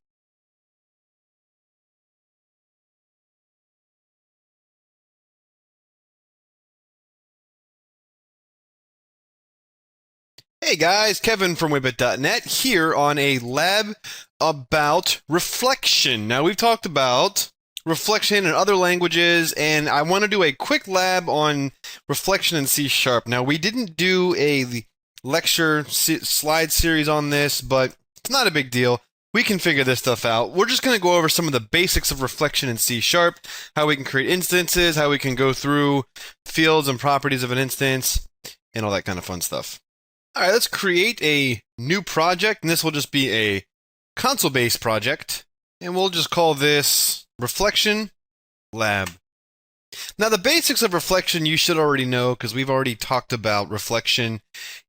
Speaker 1: Hey guys, Kevin from Wibbit.net here on a lab about reflection. Now we've talked about reflection in other languages, and I want to do a quick lab on reflection in C#. Now we didn't do a lecture slide series on this, but it's not a big deal. We can figure this stuff out. We're just going to go over some of the basics of reflection in C#, how we can create instances, how we can go through fields and properties of an instance, and all that kind of fun stuff.
Speaker 5: All right, let's create a new project, and this will just be a console-based project, and we'll just call this Reflection Lab. Now, the basics of reflection you should already know because we've already talked about reflection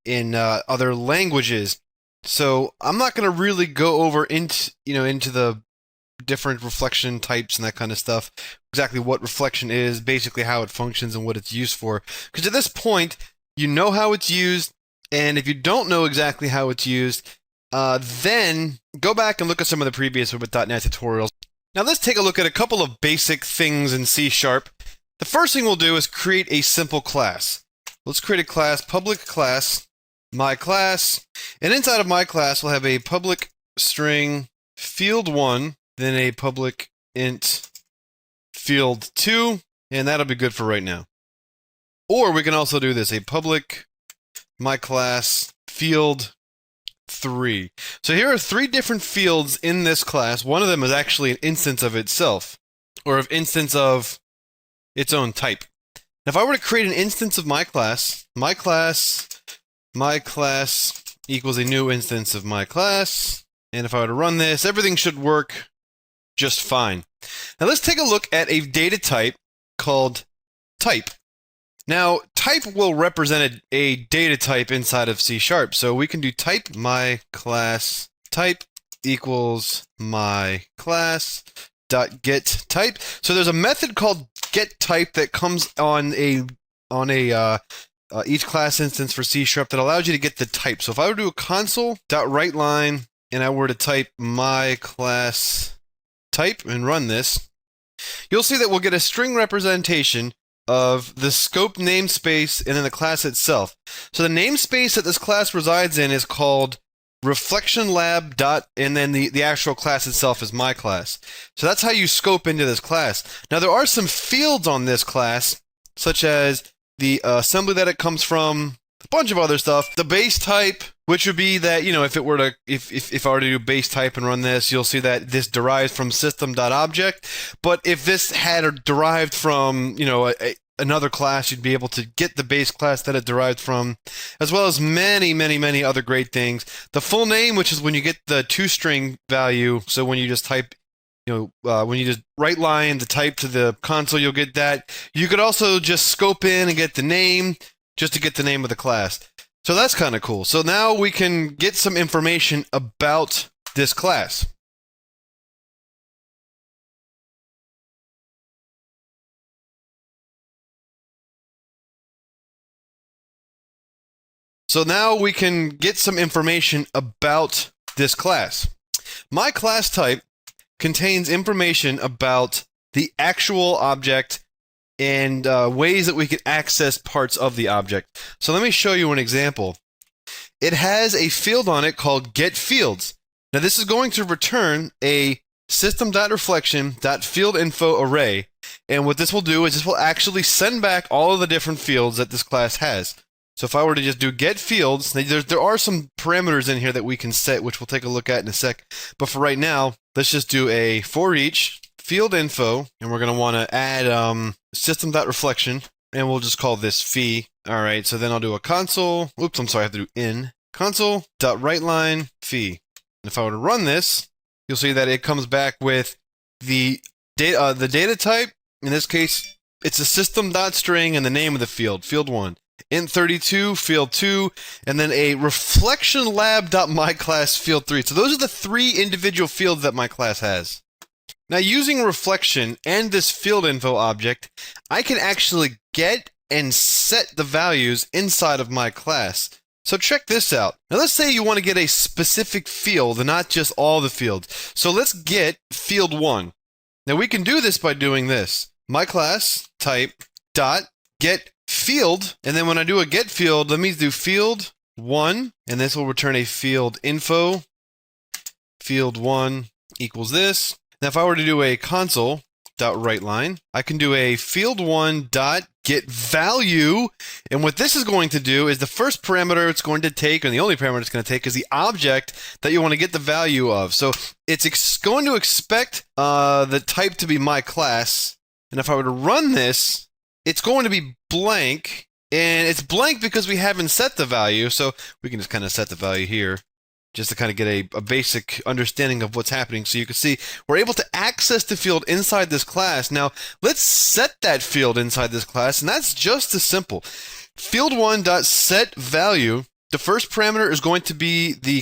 Speaker 5: in other languages. So I'm not going to really go over into the different reflection types and that kind of stuff, exactly what reflection is, basically how it functions and what it's used for. Because at this point, you know how it's used, and if you don't know exactly how it's used, then go back and look at some of the previous Web.NET tutorials. Now let's take a look at a couple of basic things in C#. The first thing we'll do is create a simple class. Let's create a class, public class, my class, and inside of my class we'll have a public string field1, then a public int field2, and that'll be good for right now. Or we can also do this, a public my class field3. So here are 3 different fields in this class. One of them is actually an instance of itself, or an instance of its own type. Now, if I were to create an instance of my class equals a new instance of my class, and if I were to run this, everything should work just fine. Now let's take a look at a data type called type. Now, type will represent a data type inside of C#, so we can do type my class type equals my class dot get type. So there's a method called get type that comes on each class instance for C# that allows you to get the type. So if I were to do a console.writeLine and I were to type my class type and run this, you'll see that we'll get a string representation of the scope namespace and then the class itself. So the namespace that this class resides in is called Reflection Lab dot, and then the actual class itself is my class. So that's how you scope into this class. Now there are some fields on this class, such as the assembly that it comes from, a bunch of other stuff. The base type, which would be that, if I were to do base type and run this, you'll see that this derives from system.object. But if this had derived from, another class, you'd be able to get the base class that it derived from, as well as many, many, many other great things. The full name, which is when you get the toString value, so when you just type, when you just write line the type to the console, you'll get that. You could also just scope in and get the name, just to get the name of the class. So that's kind of cool. So now we can get some information about this class. My class type contains information about the actual object and ways that we can access parts of the object. So let me show you an example. It has a field on it called getFields. Now this is going to return a system.reflection.fieldInfo array, and what this will do is this will actually send back all of the different fields that this class has. So if I were to just do getFields, there are some parameters in here that we can set, which we'll take a look at in a sec. But for right now, let's just do a for each field info, and we're going to want to add system.reflection, and we'll just call this fee. All right, so then I'll do a console. Oops, I'm sorry, I have to do in console.writeLine fee. And if I were to run this, you'll see that it comes back with the data type. In this case, it's a system.string and the name of the field, field1. int32, field2, and then a reflectionlab.myClass field3. So those are the 3 individual fields that my class has. Now, using reflection and this field info object, I can actually get and set the values inside of my class. So check this out. Now let's say you want to get a specific field and not just all the fields. So let's get field1. Now we can do this by doing this. My class type dot get field, and then when I do a get field, let me do field1, and this will return a field info. Field1 equals this. Now if I were to do a console.writeLine, I can do a field1 dot get value, and what this is going to do is the first parameter it's going to take, and the only parameter it's going to take, is the object that you want to get the value of. So it's going to expect the type to be my class, and if I were to run this, it's going to be blank, And it's blank because we haven't set the value, so we can just kind of set the value here just to kind of get a basic understanding of what's happening. So you can see we're able to access the field inside this class. Now, let's set that field inside this class, and that's just as simple. Field1.setValue, the first parameter is going to be the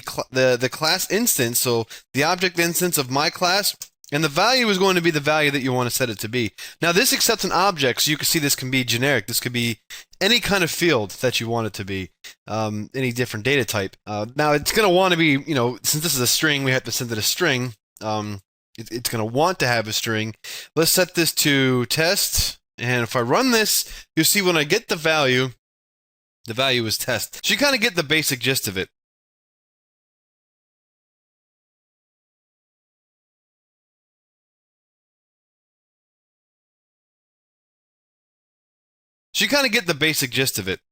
Speaker 5: class instance, so the object instance of my class, and the value is going to be the value that you want to set it to be. Now, this accepts an object, so you can see this can be generic. This could be any kind of field that you want it to be, any different data type. Now, it's going to want to be, since this is a string, we have to send it a string. It's going to want to have a string. Let's set this to test, and if I run this, you'll see when I get the value is test. So you kind of get the basic gist of it.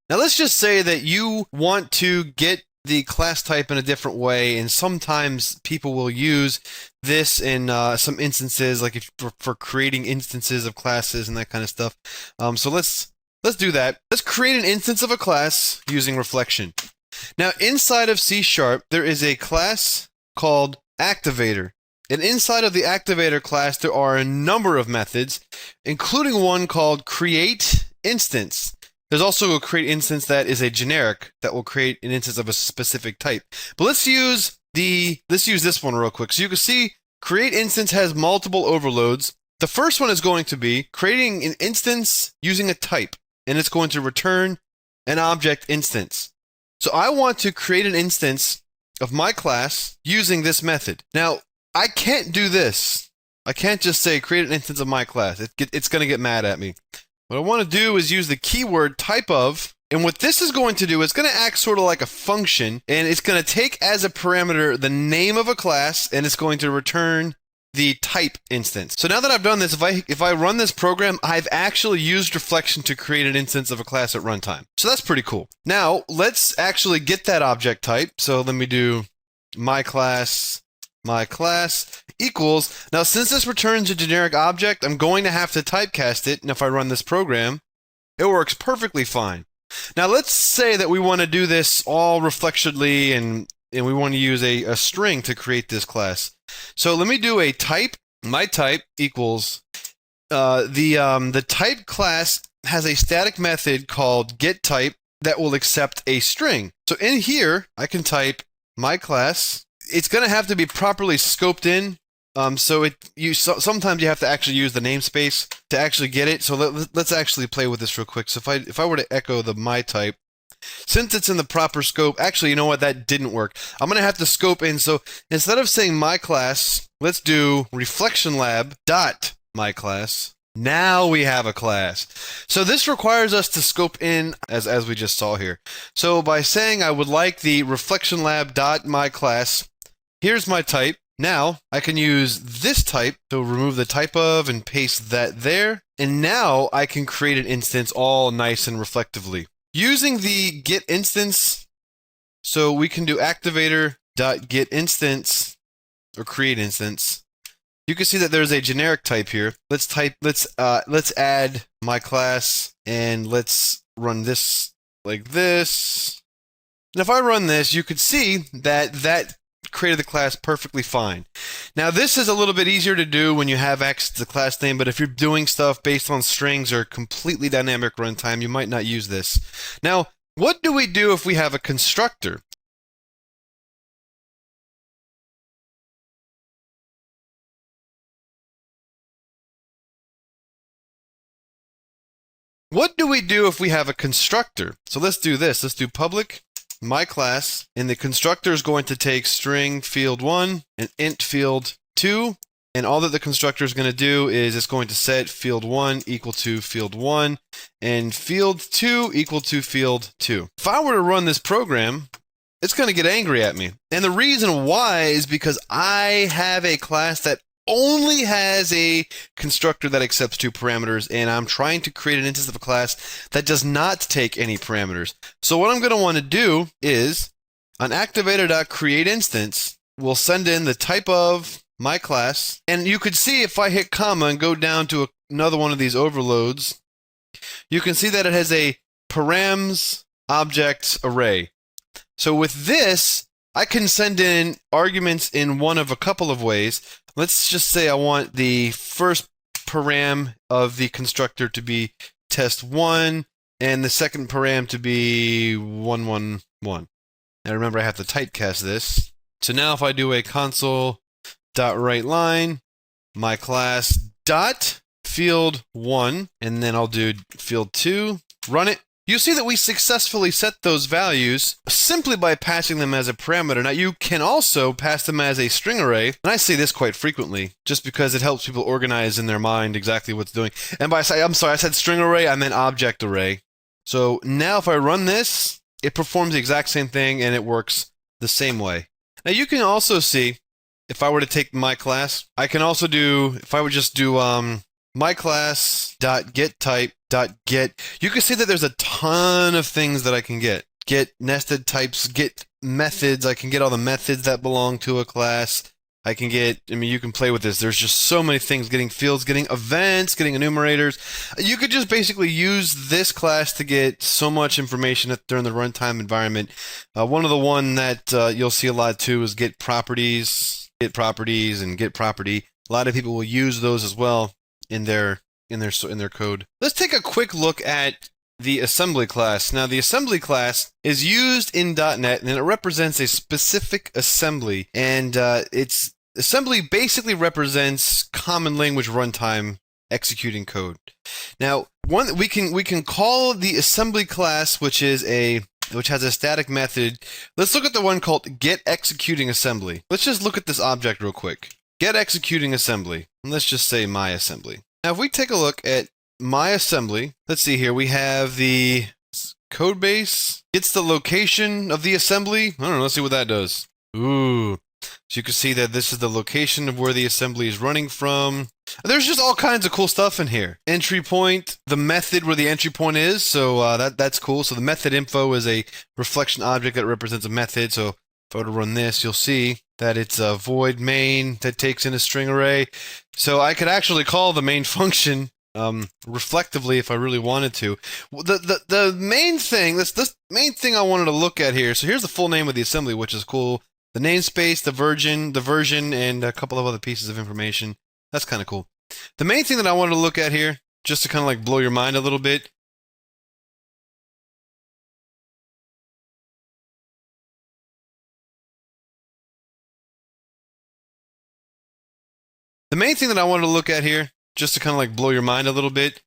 Speaker 5: Now let's just say that you want to get the class type in a different way, and sometimes people will use this in some instances, like for creating instances of classes and that kind of stuff. So let's do that. Let's create an instance of a class using reflection. Now inside of C# there is a class called activator. And inside of the activator class there are a number of methods, including one called create instance. There's also a create instance that is a generic that will create an instance of a specific type. But let's use this one real quick. So you can see create instance has multiple overloads. The first one is going to be creating an instance using a type, and it's going to return an object instance. So I want to create an instance of my class using this method. Now, I can't do this. I can't just say create an instance of my class. It's going to get mad at me. What I want to do is use the keyword type of, and what this is going to do, it's going to act sort of like a function, and it's going to take as a parameter the name of a class, and it's going to return the type instance. So now that I've done this, if I run this program, I've actually used reflection to create an instance of a class at runtime. So that's pretty cool. Now let's actually get that object type. So let me do my class equals. Now, since this returns a generic object, I'm going to have to typecast it, and if I run this program, it works perfectly fine. Now, let's say that we want to do this all reflexively, and we want to use a string to create this class. So let me do a type. My type equals the type class has a static method called getType that will accept a string. So in here, I can type my class. It's going to have to be properly scoped in. Sometimes you have to actually use the namespace to actually get it. So let's actually play with this real quick. So if I were to echo the my type, since it's in the proper scope, actually, you know what? That didn't work. I'm going to have to scope in. So instead of saying my class, let's do reflection lab dot my class. Now we have a class. So this requires us to scope in as we just saw here. So by saying I would like the reflection lab dot my class, here's my type. Now I can use this type to remove the type of and paste that there. And now I can create an instance all nice and reflectively. Using the get instance, so we can do activator.getInstance or create instance. You can see that there's a generic type here. Let's add my class, and let's run this like this. And if I run this, you could see that created the class perfectly fine. Now this is a little bit easier to do when you have access to the class name, but if you're doing stuff based on strings or completely dynamic runtime, you might not use this. Now, what do we do if we have a constructor? What do we do if we have a constructor? So let's do this. Let's do public my class, and the constructor is going to take string field1 and int field2, and all that the constructor is going to do is it's going to set field1 equal to field1 and field2 equal to field2. If I were to run this program, it's going to get angry at me. And the reason why is because I have a class that only has a constructor that accepts 2 parameters, and I'm trying to create an instance of a class that does not take any parameters. So what I'm going to want to do is on activator.createInstance, we'll send in the type of my class, and you could see if I hit comma and go down to another one of these overloads, you can see that it has a params object array. So with this, I can send in arguments in one of a couple of ways. Let's just say I want the first param of the constructor to be test1 and the second param to be 111. Now remember, I have to typecast this. So now if I do a console.writeLine, my class dot field 1, and then I'll do field 2, run it. You see that we successfully set those values simply by passing them as a parameter. Now you can also pass them as a string array, and I say this quite frequently, just because it helps people organize in their mind exactly what's doing. And by I'm sorry, I said string array, I meant object array. So now if I run this, it performs the exact same thing, and it works the same way. Now you can also see, if I were to take my class, I can also do, if I would just do my class.getType.get, you can see that there's a ton of things that I can get. Get nested types, get methods, I can get all the methods that belong to a class. I can get, I mean, you can play with this. There's just so many things, getting fields, getting events, getting enumerators. You could just basically use this class to get so much information during the runtime environment. One of the one that you'll see a lot too is get properties and get property. A lot of people will use those as well in their code. Let's take a quick look at the assembly class. Now, the assembly class is used in .NET, and it represents a specific assembly. And its assembly basically represents common language runtime executing code. Now, we can call the assembly class, which has a static method. Let's look at the one called getExecutingAssembly. Let's just look at this object real quick. GetExecutingAssembly. And let's just say myAssembly. Now, if we take a look at myAssembly, let's see here. We have the code base. Gets the location of the assembly. I don't know. Let's see what that does. Ooh. So you can see that this is the location of where the assembly is running from. There's just all kinds of cool stuff in here. Entry point, the method where the entry point is. So that's cool. So the method info is a reflection object that represents a method. So if I were to run this, you'll see that it's a void main that takes in a string array. So I could actually call the main function reflectively if I really wanted to. The main thing, this main thing I wanted to look at here. So here's the full name of the assembly, which is cool. The namespace, the version, and a couple of other pieces of information. That's kind of cool. The main thing that I wanted to look at here, just to kind of like blow your mind a little bit,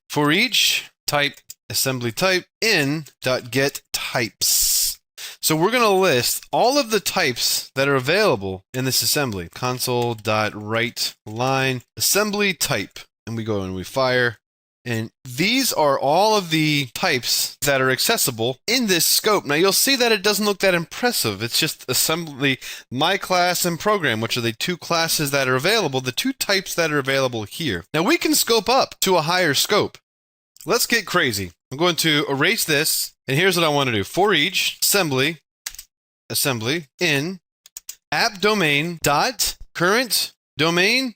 Speaker 5: for each type, assembly type, in.getTypes. So we're going to list all of the types that are available in this assembly. Console.writeLine assembly type. And we go and we fire. And these are all of the types that are accessible in this scope. Now you'll see that it doesn't look that impressive. It's just assembly, my class, and program, which are the two classes that are available, the two types that are available here. Now we can scope up to a higher scope. Let's get crazy. I'm going to erase this, and here's what I want to do. For each assembly in app domain dot current domain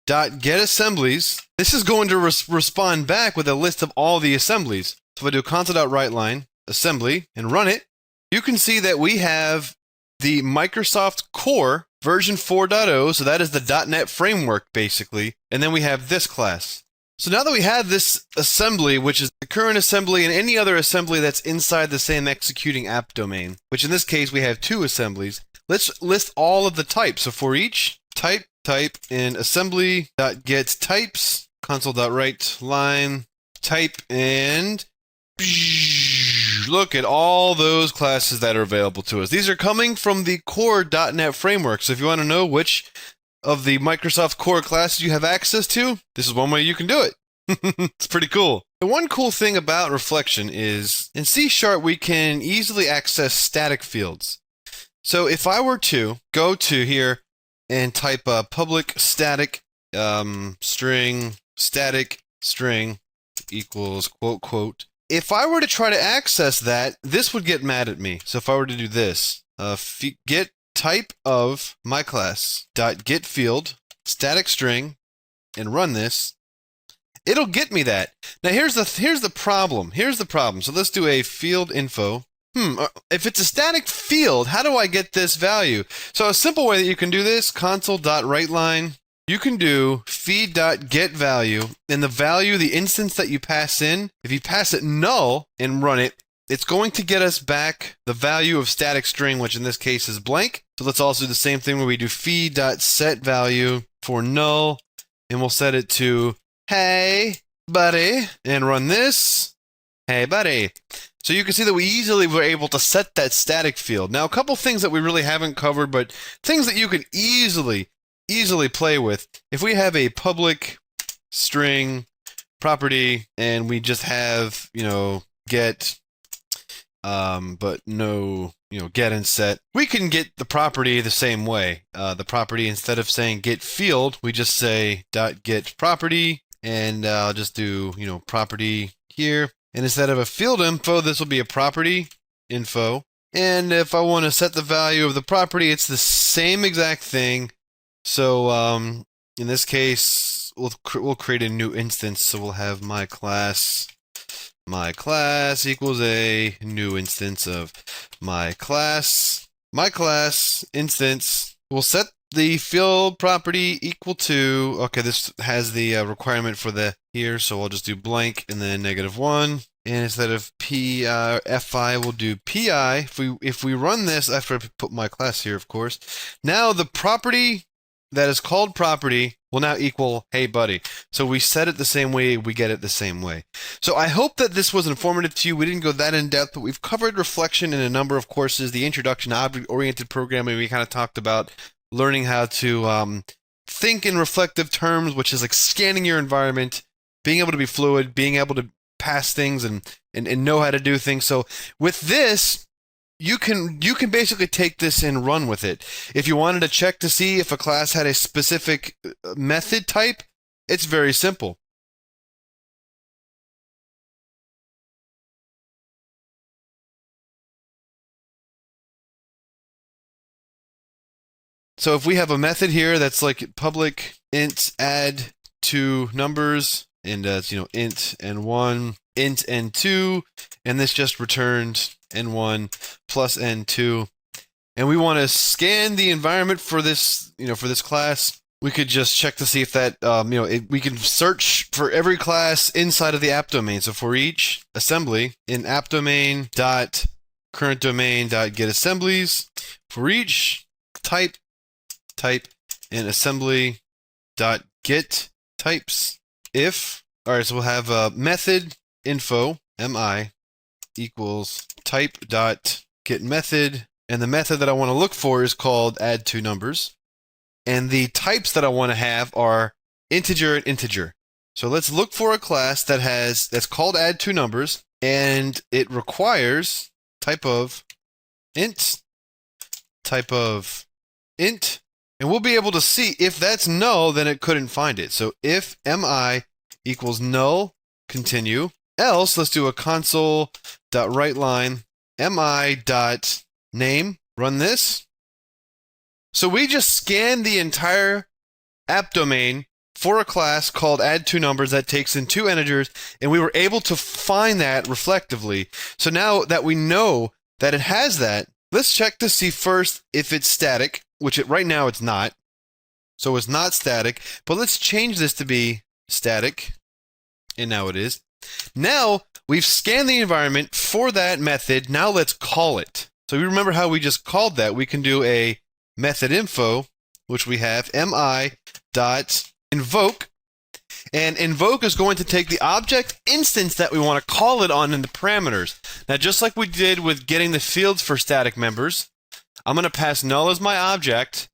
Speaker 5: dot get assemblies. This is going to respond back with a list of all the assemblies. So if I do console.writeLine assembly and run it, you can see that we have the Microsoft Core version 4.0. So that is the .NET framework basically, and then we have this class. So now that we have this assembly, which is the current assembly and any other assembly that's inside the same executing app domain, which in this case we have two assemblies, let's list all of the types. So for each type in assembly.getTypes, console.writeLine type, and look at all those classes that are available to us. These are coming from the core .NET framework. So if you want to know which of the Microsoft Core classes you have access to, this is one way you can do it. It's pretty cool. And one cool thing about reflection is in C# we can easily access static fields. So if I were to go to here and type public static string equals quote quote, if I were to try to access that, this would get mad at me. So if I were to do this, get type of my class dot get field static string and run this, it'll get me that. Now here's the problem. So let's do a field info. If it's a static field, how do I get this value? So a simple way that you can do this, console.writeLine, you can do feed.getValue, and the value, the instance that you pass in, if you pass it null and run it, it's going to get us back the value of static string, which in this case is blank. So let's also do the same thing where we do feed.setValue for null, and we'll set it to hey buddy, and run this, hey buddy. So you can see that we easily were able to set that static field. Now, a couple things that we really haven't covered, but things that you can easily play with. If we have a public string property and we just have, get, but no, get and set, we can get the property the same way. The property, instead of saying get field, we just say dot get property, and I'll just do, property here. And instead of a field info, this will be a property info. And if I want to set the value of the property, it's the same exact thing. So in this case, we'll create a new instance. So we'll have my class equals a new instance of my class. My class instance will set the field property equal to, okay, this has the requirement for the here, so I'll just do blank and then -1. And instead of fi, we'll do pi. If we run this, after I put my class here, of course, now the property that is called property will now equal hey buddy. So we set it the same way, we get it the same way. So I hope that this was informative to you. We didn't go that in depth, but we've covered reflection in a number of courses. The introduction to object-oriented programming, we kind of talked about learning how to think in reflective terms, which is like scanning your environment, being able to be fluid, being able to pass things and know how to do things. So with this, you can basically take this and run with it. If you wanted to check to see if a class had a specific method type, it's very simple. So if we have a method here that's like public int add to numbers, and it's int n1, int n2, and this just returned n1 plus n2, and we want to scan the environment for this for this class, we could just check to see if that we can search for every class inside of the app domain. So for each assembly in app domain dot current domain dot get assemblies, for each type in assembly dot get types, if, all right, so we'll have a method info mi equals type dot get method, and the method that I want to look for is called add two numbers, and the types that I want to have are integer and integer. So let's look for a class that's called add two numbers, and it requires type of int, and we'll be able to see if that's null, then it couldn't find it. So if mi equals null, continue. Else, let's do a console.writeLine mi.name, run this. So we just scanned the entire app domain for a class called add two numbers that takes in two integers, and we were able to find that reflectively. So now that we know that it has that, let's check to see first if it's static, which right now it's not. So it's not static, but let's change this to be static, and now it is. Now we've scanned the environment for that method. Now let's call it. So you remember how we just called that? We can do a method info, which we have mi.invoke, and invoke is going to take the object instance that we want to call it on in the parameters. Now, just like we did with getting the fields for static members, I'm going to pass null as my object,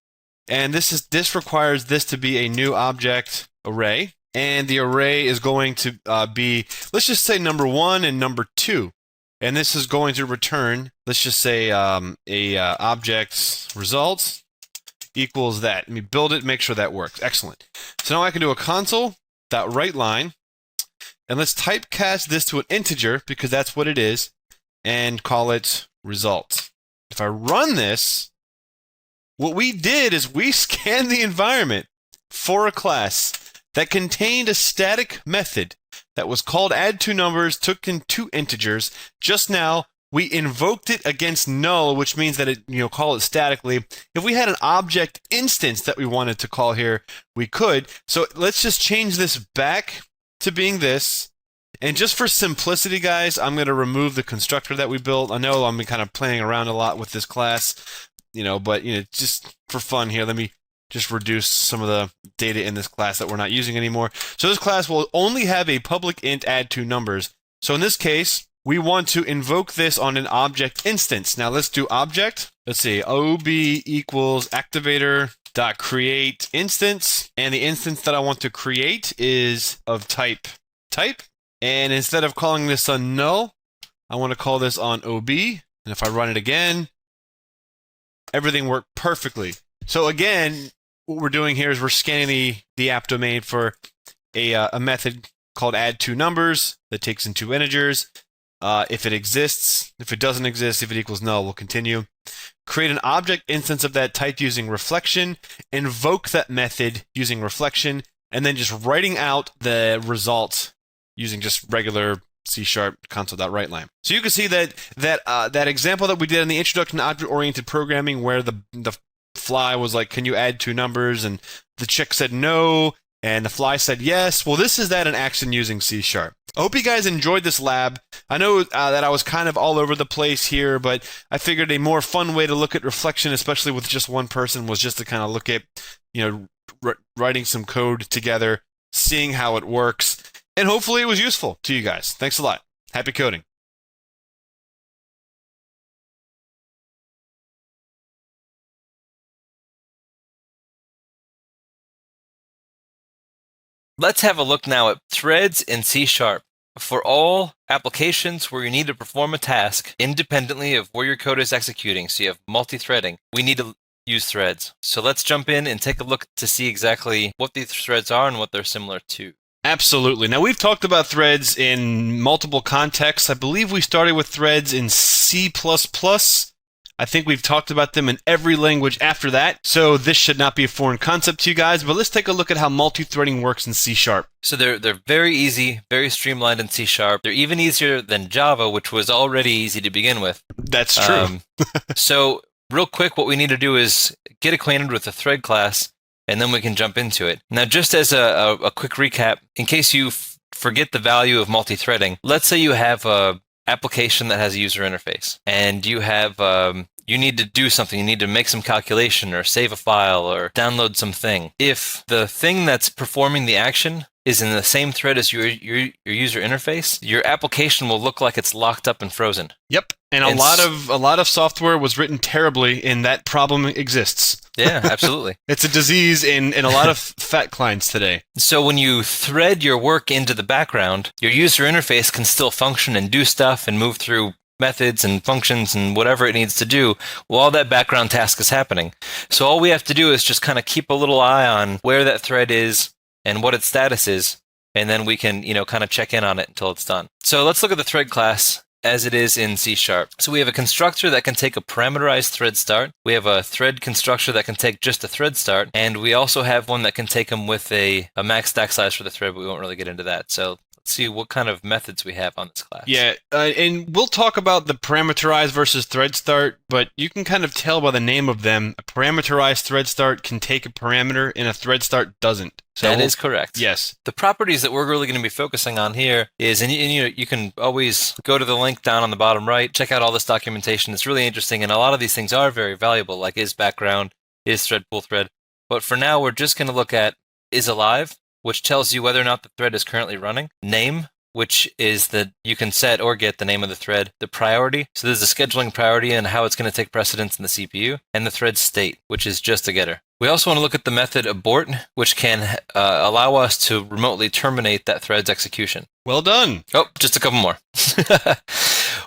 Speaker 5: and this requires this to be a new object array, and the array is going to be, let's just say number 1 and number 2, and this is going to return, let's just say object's results equals that. Let me build it, make sure that works. Excellent. So now I can do a console.writeLine, and let's typecast this to an integer because that's what it is, and call it result. If I run this, what we did is we scanned the environment for a class that contained a static method that was called addTwoNumbers, took in 2 integers. Just now, we invoked it against null, which means that it, call it statically. If we had an object instance that we wanted to call here, we could. So let's just change this back to being this. And just for simplicity, guys, I'm going to remove the constructor that we built. I know I'm kind of playing around a lot with this class, but just for fun here, let me just reduce some of the data in this class that we're not using anymore. So this class will only have a public int addTwoNumbers. So in this case, we want to invoke this on an object instance. Now let's do object. Let's see, ob equals activator.create instance. And the instance that I want to create is of type. And instead of calling this on null, I want to call this on ob. And if I run it again, everything worked perfectly. So again, what we're doing here is we're scanning the app domain for a method called addTwoNumbers that takes in 2 integers. If it exists, if it doesn't exist, if it equals null, we'll continue. Create an object instance of that type using reflection, invoke that method using reflection, and then just writing out the result using just regular C# console.writeLine. So you can see that example that we did in the introduction to object-oriented programming where the fly was like, can you add 2 numbers? And the chick said no, and the fly said yes. Well, this is that in action using C#. I hope you guys enjoyed this lab. I know that I was kind of all over the place here, but I figured a more fun way to look at reflection, especially with just one person, was just to kind of look at, writing some code together, seeing how it works, and hopefully it was useful to you guys. Thanks a lot. Happy coding.
Speaker 2: Let's have a look now at threads in C#. For all applications where you need to perform a task independently of where your code is executing, so you have multi-threading, we need to use threads. So let's jump in and take a look to see exactly what these threads are and what they're similar to.
Speaker 5: Absolutely. Now, we've talked about threads in multiple contexts. I believe we started with threads in C++. I think we've talked about them in every language after that, so this should not be a foreign concept to you guys, but let's take a look at how multi-threading works in C#.
Speaker 2: So they're very easy, very streamlined in C#. They're even easier than Java, which was already easy to begin with.
Speaker 5: That's true.
Speaker 2: So real quick, what we need to do is get acquainted with the thread class, and then we can jump into it. Now, just as a quick recap, in case you forget the value of multi-threading, let's say you have a application that has a user interface, and you have you need to do something. You need to make some calculation or save a file or download something. If the thing that's performing the action is in the same thread as your user interface, your application will look like it's locked up and frozen.
Speaker 5: Yep, and a lot of software was written terribly, and that problem exists.
Speaker 2: Yeah, absolutely.
Speaker 5: It's a disease in a lot of fat clients today.
Speaker 2: So when you thread your work into the background, your user interface can still function and do stuff and move through methods and functions and whatever it needs to do while that background task is happening. So all we have to do is just kind of keep a little eye on where that thread is and what its status is, and then we can, kind of check in on it until it's done. So let's look at the thread class as it is in C#. So we have a constructor that can take a parameterized thread start. We have a thread constructor that can take just a thread start, and we also have one that can take them with a max stack size for the thread, but we won't really get into that. So see what kind of methods we have on this class.
Speaker 5: Yeah, and we'll talk about the parameterized versus thread start, but you can kind of tell by the name of them. A parameterized thread start can take a parameter, and a thread start doesn't. So
Speaker 2: that is correct.
Speaker 5: Yes.
Speaker 2: The properties that we're really going to be focusing on here is, and you can always go to the link down on the bottom right, check out all this documentation. It's really interesting, and a lot of these things are very valuable, like is background, is thread pool thread. But for now, we're just going to look at is alive, which tells you whether or not the thread is currently running. Name, which is that you can set or get the name of the thread. The priority, so there's a scheduling priority and how it's going to take precedence in the CPU. And the thread state, which is just a getter. We also want to look at the method abort, which can allow us to remotely terminate that thread's execution.
Speaker 5: Well done.
Speaker 2: Oh, just a couple more.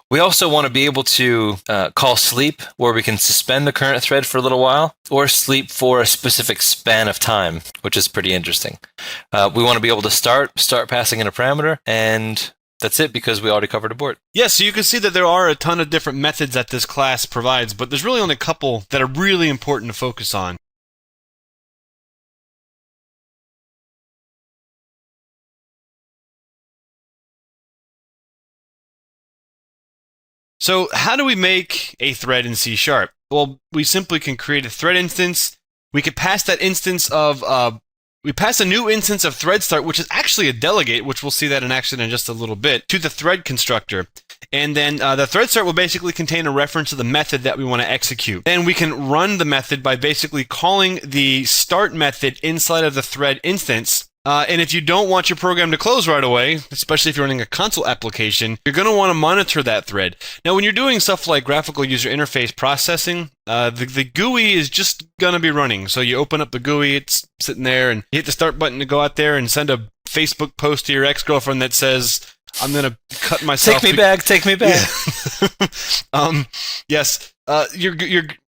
Speaker 2: We also want to be able to call sleep, where we can suspend the current thread for a little while, or sleep for a specific span of time, which is pretty interesting. We want to be able to start passing in a parameter, and that's it because we already covered abort.
Speaker 5: Yes, so you can see that there are a ton of different methods that this class provides, but there's really only a couple that are really important to focus on.
Speaker 1: So how do we make a thread in C#? Well, we simply can create a thread instance. We could pass that instance of, we pass a new instance of thread start, which is actually a delegate, which we'll see that in action in just a little bit, to the thread constructor. And then the thread start will basically contain a reference to the method that we want to execute. Then we can run the method by basically calling the start method inside of the thread instance. And if you don't want your program to close right away, especially if you're running a console application, you're going to want to monitor that thread. Now, when you're doing stuff like graphical user interface processing, the GUI is just going to be running. So you open up the GUI, it's sitting there, and you hit the start button to go out there and send a Facebook post to your ex-girlfriend that says, I'm going to cut myself.
Speaker 2: Take me back, take me back.
Speaker 1: Yeah. Yes. Your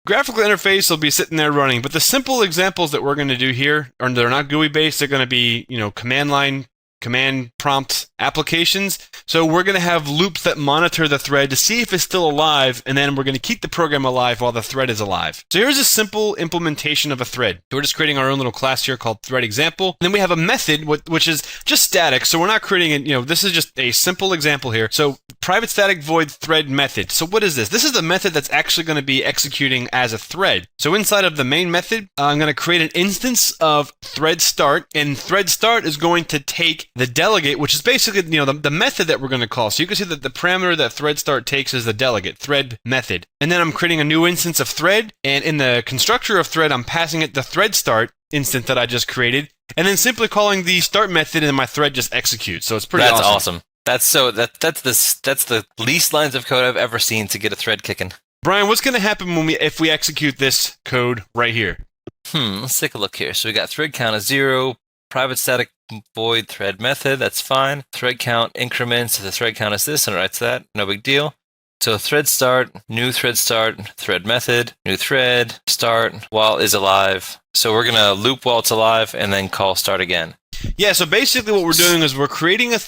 Speaker 1: graphical interface will be sitting there running, but the simple examples that we're going to do here, or they're not GUI based, they're going to be, command line, command prompt applications. So we're going to have loops that monitor the thread to see if it's still alive, and then we're going to keep the program alive while the thread is alive. So here's a simple implementation of a thread. So we're just creating our own little class here called thread example. And then we have a method which is just static. So we're not creating this is just a simple example here. So private static void thread method. So what is this? This is the method that's actually going to be executing as a thread. So inside of the main method, I'm going to create an instance of thread start, and thread start is going to take the delegate, which is basically the method that we're going to call. So you can see that the parameter that thread start takes is the delegate, thread method. And then I'm creating a new instance of thread, and in the constructor of thread, I'm passing it the thread start instance that I just created, and then simply calling the start method, and my thread just executes. So it's pretty awesome.
Speaker 2: That's the least lines of code I've ever seen to get a thread kicking.
Speaker 1: Brian, what's going to happen if we execute this code right here?
Speaker 2: Let's take a look here. So we got thread count is 0, private static void thread method, that's fine. Thread count increments, so the thread count is this, and it writes that, no big deal. So thread start, new thread start, thread method, new thread, start, while is alive. So we're going to loop while it's alive and then call start again.
Speaker 1: Yeah, so basically what we're doing is we're creating a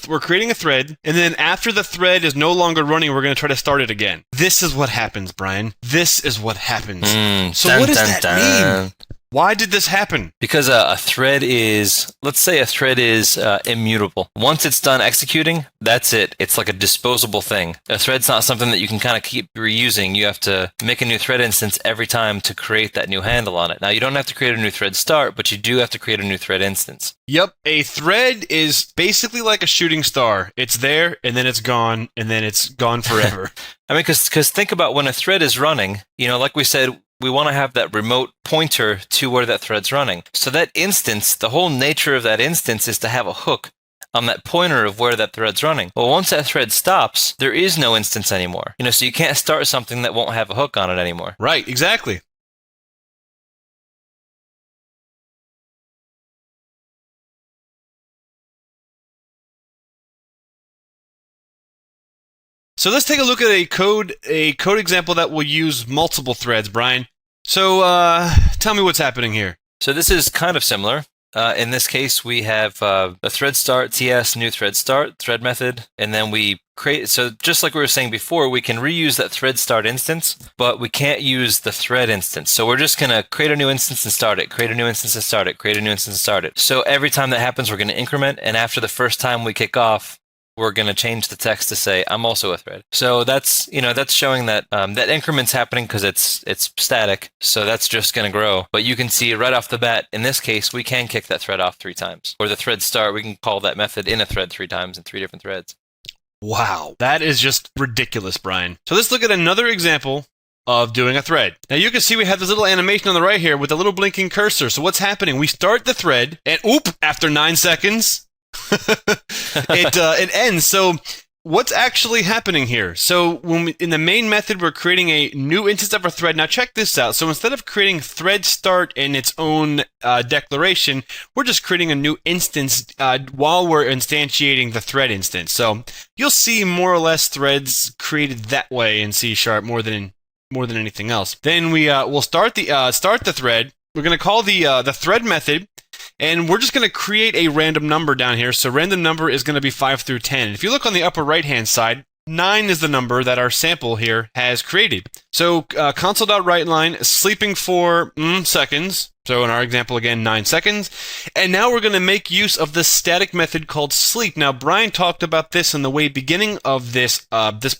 Speaker 1: thread, and then after the thread is no longer running, we're going to try to start it again. This is what happens, Brian. This is what happens. So what does that mean? Why did this happen?
Speaker 2: Because a thread is, let's say a thread is immutable. Once it's done executing, that's it. It's like a disposable thing. A thread's not something that you can kind of keep reusing. You have to make a new thread instance every time to create that new handle on it. Now, you don't have to create a new thread start, but you do have to create a new thread instance.
Speaker 1: Yep, a thread is basically like a shooting star. It's there, and then it's gone, and then it's gone forever.
Speaker 2: I mean, because think about when a thread is running, like we said, we want to have that remote pointer to where that thread's running. So that instance, the whole nature of that instance is to have a hook on that pointer of where that thread's running. Well, once that thread stops, there is no instance anymore. So you can't start something that won't have a hook on it anymore.
Speaker 1: Right, exactly. So let's take a look at a code example that will use multiple threads, Brian. So tell me what's happening here.
Speaker 2: So this is kind of similar. In this case, we have a thread start, TS, new thread start, thread method, and then we create, so just like we were saying before, we can reuse that thread start instance, but we can't use the thread instance. So we're just going to create a new instance and start it, create a new instance and start it, create a new instance and start it. So every time that happens, we're going to increment, and after the first time we kick off, we're going to change the text to say, I'm also a thread. So that's, that's showing that that increment's happening because it's static. So that's just going to grow. But you can see right off the bat, in this case, we can kick that thread off 3 times. Or the thread start, we can call that method in a thread 3 times in 3 different threads.
Speaker 1: Wow, that is just ridiculous, Brian. So let's look at another example of doing a thread. Now you can see we have this little animation on the right here with a little blinking cursor. So what's happening? We start the thread, and after 9 seconds, it ends. So what's actually happening here? So in the main method, we're creating a new instance of our thread. Now check this out. So instead of creating thread start in its own declaration, we're just creating a new instance while we're instantiating the thread instance. So you'll see more or less threads created that way in C# more than anything else. Then we'll start the thread. We're going to call the thread method. And we're just going to create a random number down here. So random number is going to be 5 through 10. If you look on the upper right-hand side, 9 is the number that our sample here has created. So console.writeLine sleeping for seconds. So in our example, again, 9 seconds. And now we're going to make use of the static method called sleep. Now, Brian talked about this in the way beginning of this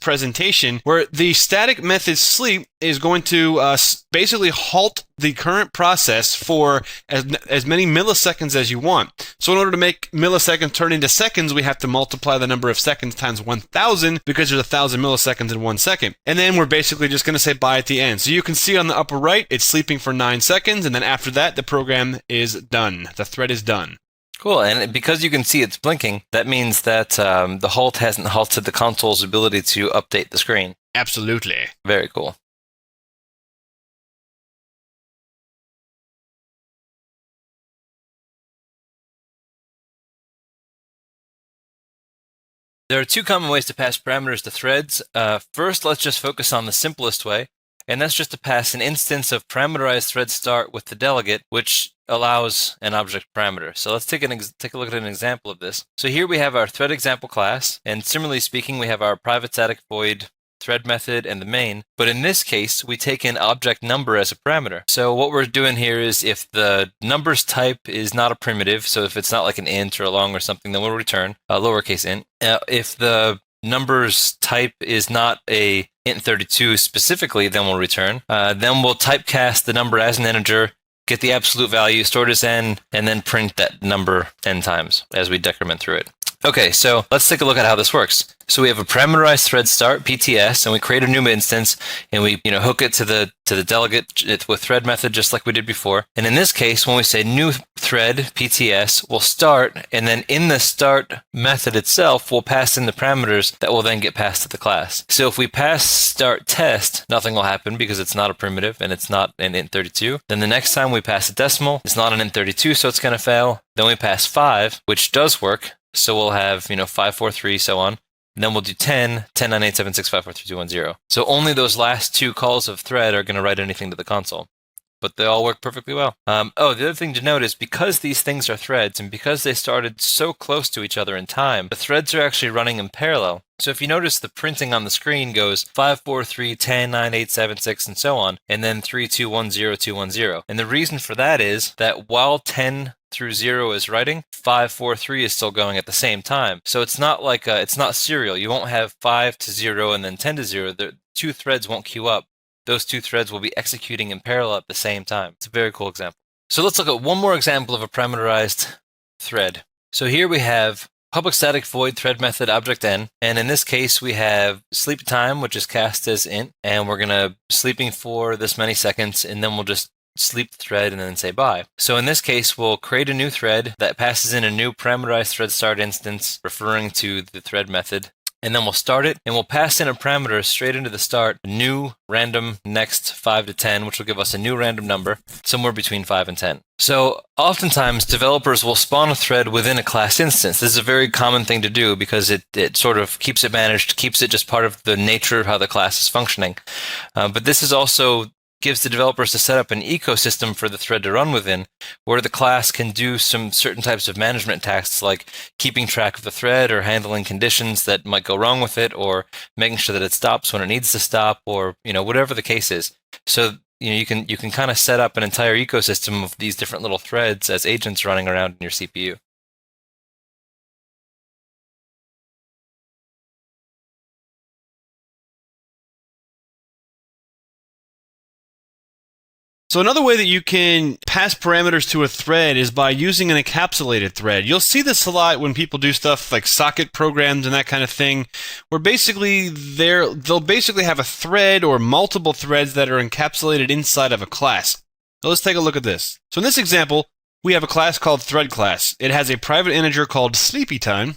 Speaker 1: presentation, where the static method sleep is going to basically halt the current process for as many milliseconds as you want. So in order to make milliseconds turn into seconds, we have to multiply the number of seconds times 1,000 because there's 1,000 milliseconds in 1 second. And then we're basically just going to say bye at the end. So you can see on the upper right, it's sleeping for 9 seconds, and then after that, the program is done. The thread is done.
Speaker 2: Cool, and because you can see it's blinking, that means that the halt hasn't halted the console's ability to update the screen.
Speaker 1: Absolutely.
Speaker 2: Very cool. There are 2 common ways to pass parameters to threads. First, let's just focus on the simplest way, and that's just to pass an instance of parameterized thread start with the delegate, which allows an object parameter. So let's take a look at an example of this. So here we have our thread example class, and similarly speaking, we have our private static void thread method and the main, but in this case we take an object number as a parameter. So what we're doing here is if the numbers type is not a primitive, so if it's not like an int or a long or something, then we'll return a lowercase int. If the numbers type is not a int32 specifically, then we'll return. Then we'll typecast the number as an integer, get the absolute value, store it as n, and then print that number n times as we decrement through it. Okay, so let's take a look at how this works. So we have a parameterized thread start PTS, and we create a new instance, and we hook it to the delegate with thread method just like we did before. And in this case, when we say new thread PTS, we'll start, and then in the start method itself, we'll pass in the parameters that will then get passed to the class. So if we pass start test, nothing will happen because it's not a primitive and it's not an int32. Then the next time we pass a decimal, it's not an int32, so it's going to fail. Then we pass 5, which does work. So we'll have, 543, so on. And then we'll do 10, 10, 9, 8, 7, 6, 5, 4, 3, 2, 1, 0. So only those last 2 calls of thread are going to write anything to the console. But they all work perfectly well. The other thing to note is because these things are threads and because they started so close to each other in time, the threads are actually running in parallel. So if you notice, the printing on the screen goes 5, 4, 3, 10, 9, 8, 7, 6, and so on, and then 3, 2, 1, 0, 2, 1, 0. And the reason for that is that while 10 through 0 is writing, 5, 4, 3 is still going at the same time. So it's not like it's not serial. You won't have 5 to 0 and then 10 to 0. The 2 threads won't queue up. Those 2 threads will be executing in parallel at the same time. It's a very cool example. So let's look at one more example of a parameterized thread. So here we have public static void thread method object n, and in this case we have sleep time, which is cast as int, and we're gonna sleeping for this many seconds, and then we'll just sleep the thread and then say bye. So in this case, we'll create a new thread that passes in a new parameterized thread start instance referring to the thread method. And then we'll start it, and we'll pass in a parameter straight into the start, new random next 5 to 10, which will give us a new random number, somewhere between 5 and 10. So oftentimes, developers will spawn a thread within a class instance. This is a very common thing to do because it sort of keeps it managed, keeps it just part of the nature of how the class is functioning. But this is also gives the developers to set up an ecosystem for the thread to run within, where the class can do some certain types of management tasks like keeping track of the thread or handling conditions that might go wrong with it, or making sure that it stops when it needs to stop, or whatever the case is. So you can kind of set up an entire ecosystem of these different little threads as agents running around in your CPU.
Speaker 1: So another way that you can pass parameters to a thread is by using an encapsulated thread. You'll see this a lot when people do stuff like socket programs and that kind of thing, where basically they'll basically have a thread or multiple threads that are encapsulated inside of a class. So let's take a look at this. So in this example, we have a class called thread class. It has a private integer called sleepy time,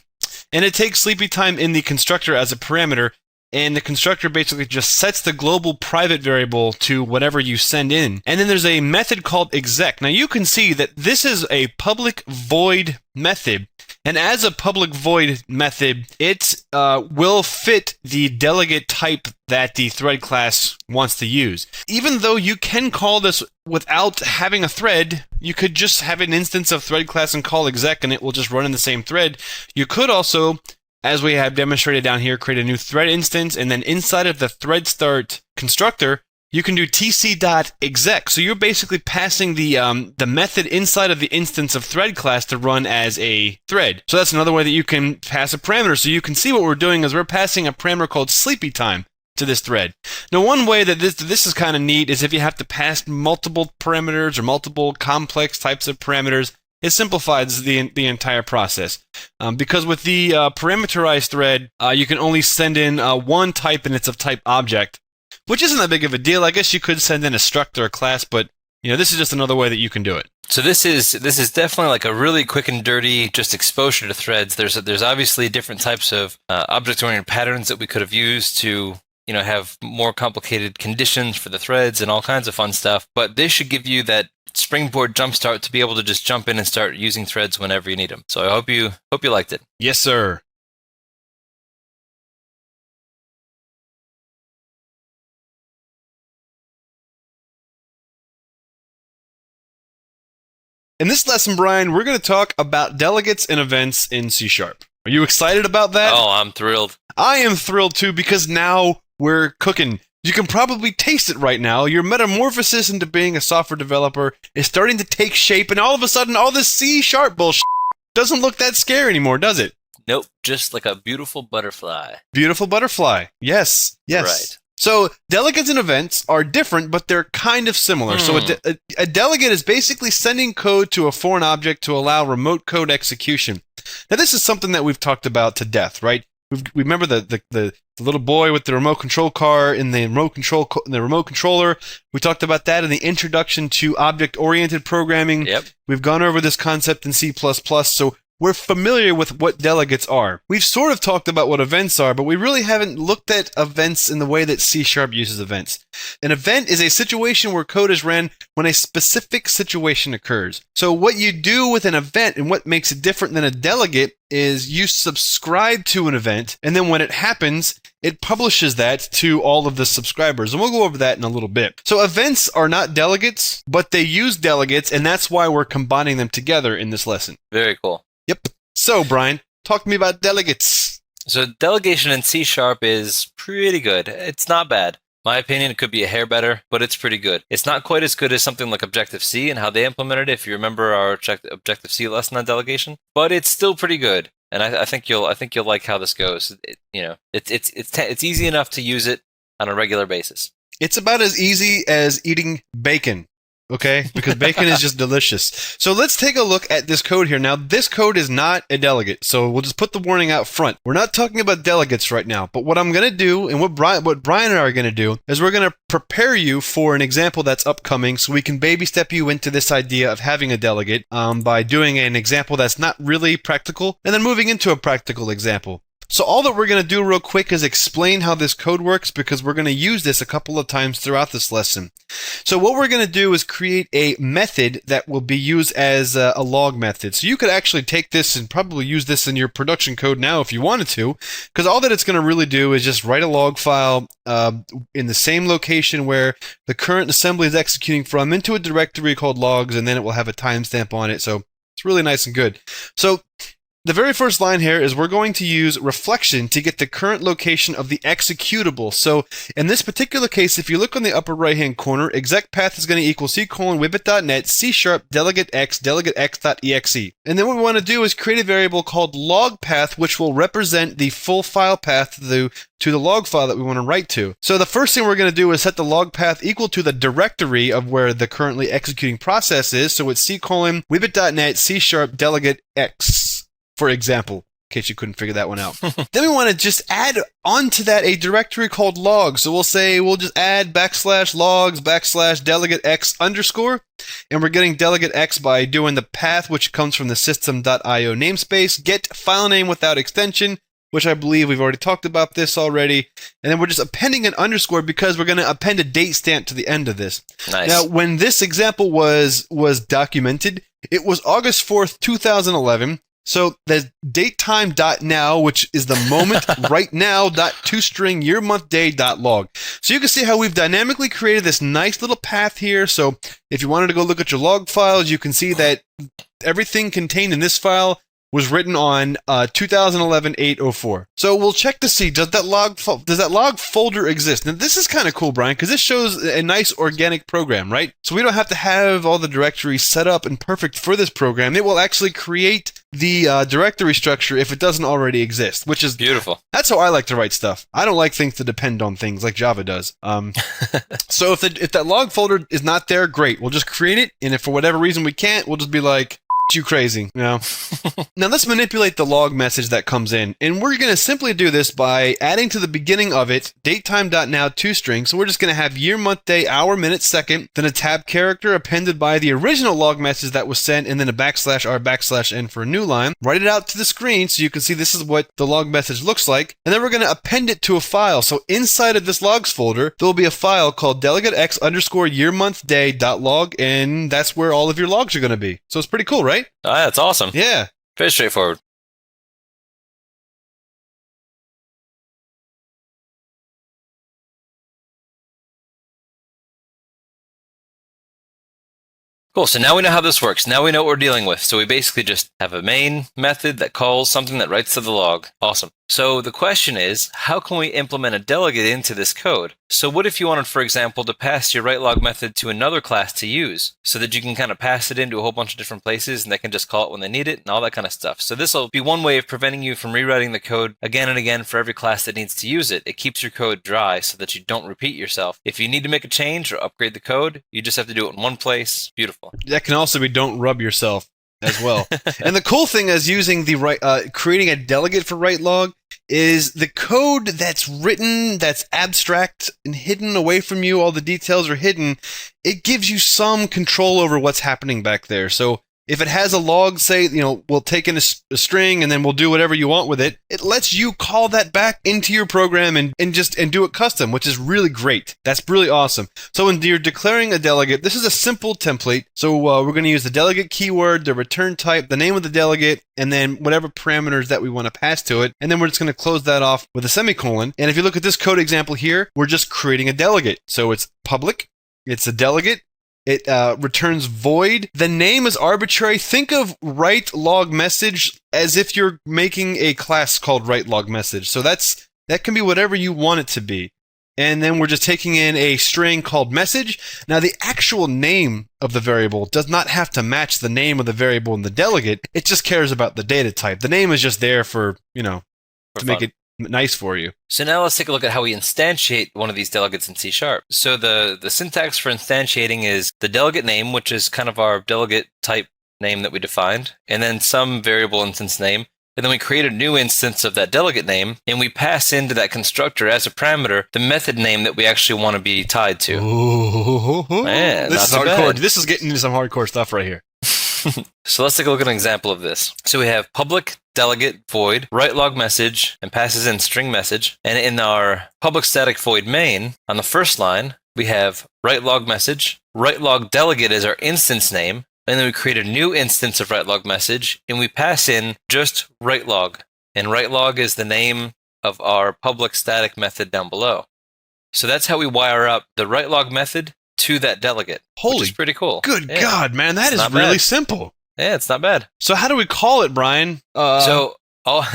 Speaker 1: and it takes sleepy time in the constructor as a parameter. And the constructor basically just sets the global private variable to whatever you send in. And then there's a method called exec. Now you can see that this is a public void method. And as a public void method, it will fit the delegate type that the thread class wants to use. Even though you can call this without having a thread, you could just have an instance of thread class and call exec and it will just run in the same thread. You could also, as we have demonstrated down here, create a new thread instance, and then inside of the thread start constructor, you can do tc.exec. So you're basically passing the method inside of the instance of thread class to run as a thread. So that's another way that you can pass a parameter. So you can see what we're doing is we're passing a parameter called sleepy time to this thread. Now, one way that this is kind of neat is if you have to pass multiple parameters or multiple complex types of parameters, it simplifies the entire process. Because with the parameterized thread, you can only send in one type and it's of type object, which isn't that big of a deal. I guess you could send in a struct or a class, but this is just another way that you can do it.
Speaker 2: So this is definitely like a really quick and dirty just exposure to threads. There's obviously different types of object-oriented patterns that we could have used to have more complicated conditions for the threads and all kinds of fun stuff. But this should give you that springboard jumpstart to be able to just jump in and start using threads whenever you need them. So I hope you liked it.
Speaker 1: Yes, sir. In this lesson, Brian, we're going to talk about delegates and events in C#. Are you excited about that?
Speaker 2: Oh, I'm thrilled.
Speaker 1: I am thrilled too, because now we're cooking. You can probably taste it right now. Your metamorphosis into being a software developer is starting to take shape, and all of a sudden, all this C# bullshit doesn't look that scary anymore, does it?
Speaker 2: Nope, just like a beautiful butterfly.
Speaker 1: Beautiful butterfly. Yes.
Speaker 2: Right.
Speaker 1: So delegates and events are different, but they're kind of similar. So a delegate is basically sending code to a foreign object to allow remote code execution. Now, this is something that we've talked about to death, right? We remember the little boy with the remote control car in the remote controller. We talked about that in the introduction to object-oriented programming.
Speaker 2: Yep.
Speaker 1: We've gone over this concept in C++, so we're familiar with what delegates are. We've sort of talked about what events are, but we really haven't looked at events in the way that C# uses events. An event is a situation where code is ran when a specific situation occurs. So what you do with an event and what makes it different than a delegate is you subscribe to an event, and then when it happens, it publishes that to all of the subscribers. And we'll go over that in a little bit. So events are not delegates, but they use delegates, and that's why we're combining them together in this lesson.
Speaker 2: Very cool.
Speaker 1: Yep. So, Brian, talk to me about delegates.
Speaker 2: So delegation in C# is pretty good. It's not bad. My opinion, it could be a hair better, but it's pretty good. It's not quite as good as something like Objective-C and how they implemented it, if you remember our Objective-C lesson on delegation. But it's still pretty good, and I think you'll like how this goes. It's easy enough to use it on a regular basis.
Speaker 1: It's about as easy as eating bacon. Okay, because bacon is just delicious. So let's take a look at this code here. Now, this code is not a delegate, so we'll just put the warning out front. We're not talking about delegates right now, but what I'm going to do, and what Brian and I are going to do, is we're going to prepare you for an example that's upcoming, so we can baby step you into this idea of having a delegate by doing an example that's not really practical, and then moving into a practical example. So all that we're going to do real quick is explain how this code works, because we're going to use this a couple of times throughout this lesson. So what we're going to do is create a method that will be used as a log method. So you could actually take this and probably use this in your production code now if you wanted to, because all that it's going to really do is just write a log file in the same location where the current assembly is executing from into a directory called logs, and then it will have a timestamp on it. So it's really nice and good. So the very first line here is we're going to use reflection to get the current location of the executable. So in this particular case, if you look on the upper right-hand corner, exec path is going to equal c:\whippet.net C# delegate x.exe. And then what we want to do is create a variable called log path, which will represent the full file path to the log file that we want to write to. So the first thing we're going to do is set the log path equal to the directory of where the currently executing process is. So it's c:\whippet.net C# delegate x. For example, in case you couldn't figure that one out. Then we want to just add onto that a directory called logs. So we'll just add /logs /delegate x _, and we're getting delegate x by doing the path, which comes from the system.io namespace, get file name without extension, which I believe we've already talked about this already. And then we're just appending an underscore because we're going to append a date stamp to the end of this.
Speaker 2: Nice.
Speaker 1: Now, when this example was documented, it was August 4th, 2011. So the datetime.now, which is the moment right now, .toString year month day .log. So you can see how we've dynamically created this nice little path here. So if you wanted to go look at your log files, you can see that everything contained in this file
Speaker 5: was written on 2011-804. So we'll check to see, does that log folder exist? Now this is kind of cool, Brian, because this shows a nice organic program, right? So we don't have to have all the directories set up and perfect for this program. It will actually create the directory structure if it doesn't already exist, which is
Speaker 2: beautiful.
Speaker 5: That's how I like to write stuff. I don't like things to depend on things like Java does. So if that log folder is not there, great. We'll just create it, and if for whatever reason we can't, we'll just be like, you crazy, you know? Now let's manipulate the log message that comes in, and we're going to simply do this by adding to the beginning of it datetime.now toString. So we're just going to have year, month, day, hour, minute, second, then a tab character appended by the original log message that was sent, and then a /r/n for a new line. Write it out to the screen so you can see this is what the log message looks like, and then we're going to append it to a file. So inside of this logs folder, there will be a file called delegatex_year-month-day.log, and that's where all of your logs are going to be. So it's pretty cool, right?
Speaker 2: Oh, that's awesome.
Speaker 5: Yeah.
Speaker 2: Very straightforward. Cool, so now we know how this works. Now we know what we're dealing with. So we basically just have a main method that calls something that writes to the log. Awesome. So the question is, how can we implement a delegate into this code? So what if you wanted, for example, to pass your writeLog method to another class to use so that you can kind of pass it into a whole bunch of different places and they can just call it when they need it and all that kind of stuff. So this will be one way of preventing you from rewriting the code again and again for every class that needs to use it. It keeps your code dry so that you don't repeat yourself. If you need to make a change or upgrade the code, you just have to do it in one place. Beautiful.
Speaker 5: That can also be don't rub yourself as well. And the cool thing is using the creating a delegate for writelog is the code that's written, that's abstract and hidden away from you, all the details are hidden, it gives you some control over what's happening back there. So if it has a log, say, you know, we'll take in a string and then we'll do whatever you want with it, it lets you call that back into your program and do it custom, which is really great. That's really awesome. So when you're declaring a delegate, this is a simple template. So we're going to use the delegate keyword, the return type, the name of the delegate, and then whatever parameters that we want to pass to it. And then we're just going to close that off with a semicolon. And if you look at this code example here, we're just creating a delegate. So it's public, it's a delegate. It returns void. The name is arbitrary. Think of writelog message as if you're making a class called writelog message. So that can be whatever you want it to be. And then we're just taking in a string called message. Now the actual name of the variable does not have to match the name of the variable in the delegate. It just cares about the data type. The name is just there for, you know, to make it nice for you.
Speaker 2: So now let's take a look at how we instantiate one of these delegates in C#. So the syntax for instantiating is the delegate name, which is kind of our delegate type name that we defined, and then some variable instance name. And then we create a new instance of that delegate name, and we pass into that constructor as a parameter the method name that we actually want to be tied to. Man,
Speaker 5: this is hardcore. This is getting into some hardcore stuff right here.
Speaker 2: So let's take a look at an example of this. So we have public delegate void writelog message and passes in string message. And in our public static void main, on the first line, we have writelog message. Writelog delegate is our instance name. And then we create a new instance of writelog message, and we pass in just writelog. And writelog is the name of our public static method down below. So that's how we wire up the writelog method to that delegate.
Speaker 5: Holy,
Speaker 2: which is pretty cool.
Speaker 5: Good God, man, that is really simple.
Speaker 2: Yeah, it's not bad.
Speaker 5: So how do we call it, Brian?
Speaker 2: So all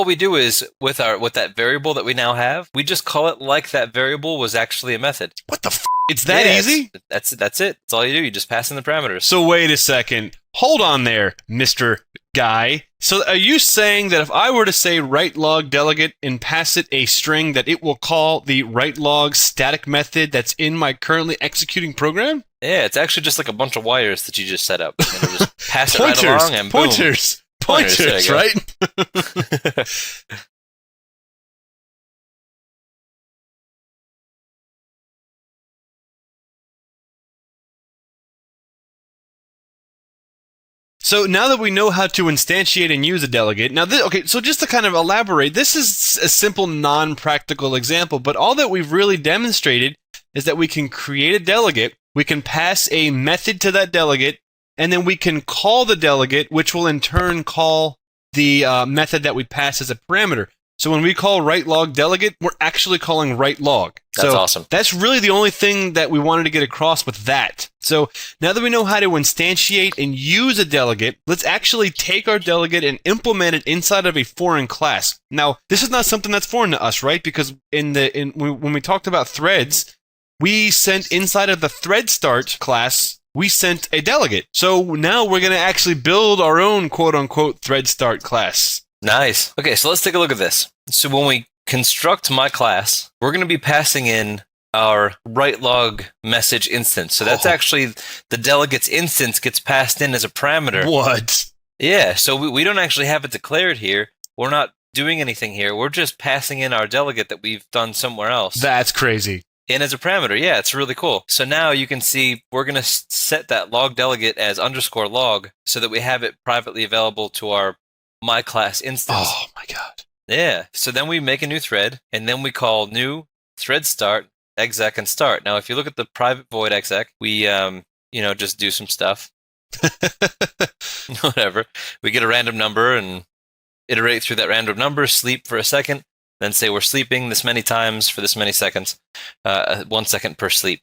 Speaker 2: we do is with that variable that we now have, we just call it like that variable was actually a method.
Speaker 5: What the f? It's that easy?
Speaker 2: That's it. That's all you do. You just pass in the parameters.
Speaker 5: So wait a second. Hold on there, Mr. Guy. So are you saying that if I were to say writelog delegate and pass it a string, that it will call the writelog static method that's in my currently executing program?
Speaker 2: Yeah, it's actually just like a bunch of wires that you just set up. And it'll just pass it right along and boom.
Speaker 5: Pointers, right? So now that we know how to instantiate and use a delegate, now so just to kind of elaborate, this is a simple non-practical example, but all that we've really demonstrated is that we can create a delegate, we can pass a method to that delegate, and then we can call the delegate, which will in turn call the method that we pass as a parameter.
Speaker 1: So when we call write log delegate, we're actually calling write log.
Speaker 2: That's
Speaker 1: so
Speaker 2: awesome.
Speaker 1: That's really the only thing that we wanted to get across with that. So now that we know how to instantiate and use a delegate, let's actually take our delegate and implement it inside of a foreign class. Now, this is not something that's foreign to us, right? Because when we talked about threads, we sent inside of the thread start class, we sent a delegate. So now we're going to actually build our own quote-unquote thread start class.
Speaker 2: Nice. Okay, so let's take a look at this. So when we construct my class, we're going to be passing in our write log message instance. So that's actually the delegate's instance gets passed in as a parameter.
Speaker 1: What?
Speaker 2: Yeah, so we don't actually have it declared here. We're not doing anything here. We're just passing in our delegate that we've done somewhere else.
Speaker 1: That's crazy.
Speaker 2: In as a parameter. Yeah, it's really cool. So now you can see we're going to set that log delegate as _log so that we have it privately available to our my class instance.
Speaker 1: Oh my god.
Speaker 2: Yeah. So then we make a new thread, and then we call new thread start exec and start. Now, if you look at the private void exec, we just do some stuff. Whatever. We get a random number and iterate through that random number, sleep for a second, then say we're sleeping this many times for this many seconds, 1 second per sleep.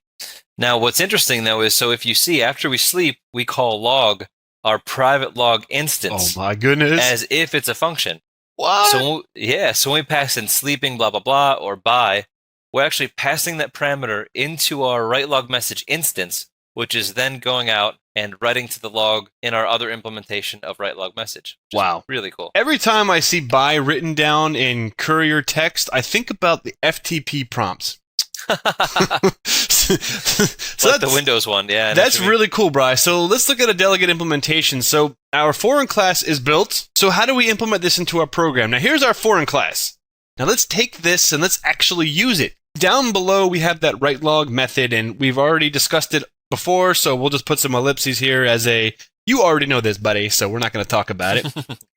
Speaker 2: Now, what's interesting though is, so if you see after we sleep, we call log our private log instance.
Speaker 1: Oh my goodness.
Speaker 2: As if it's a function.
Speaker 1: What?
Speaker 2: So when we pass in sleeping, blah, blah, blah, or bye, we're actually passing that parameter into our write log message instance, which is then going out and writing to the log in our other implementation of write log message.
Speaker 1: Wow.
Speaker 2: Really cool.
Speaker 1: Every time I see bye written down in courier text, I think about the FTP prompts.
Speaker 2: So like the Windows one, yeah.
Speaker 1: That's really cool, Bri. So let's look at a delegate implementation. So our foreign class is built. So how do we implement this into our program? Now here's our foreign class. Now let's take this and let's actually use it. Down below we have that write log method, and we've already discussed it before, so we'll just put some ellipses here as a, you already know this, buddy, so we're not going to talk about it.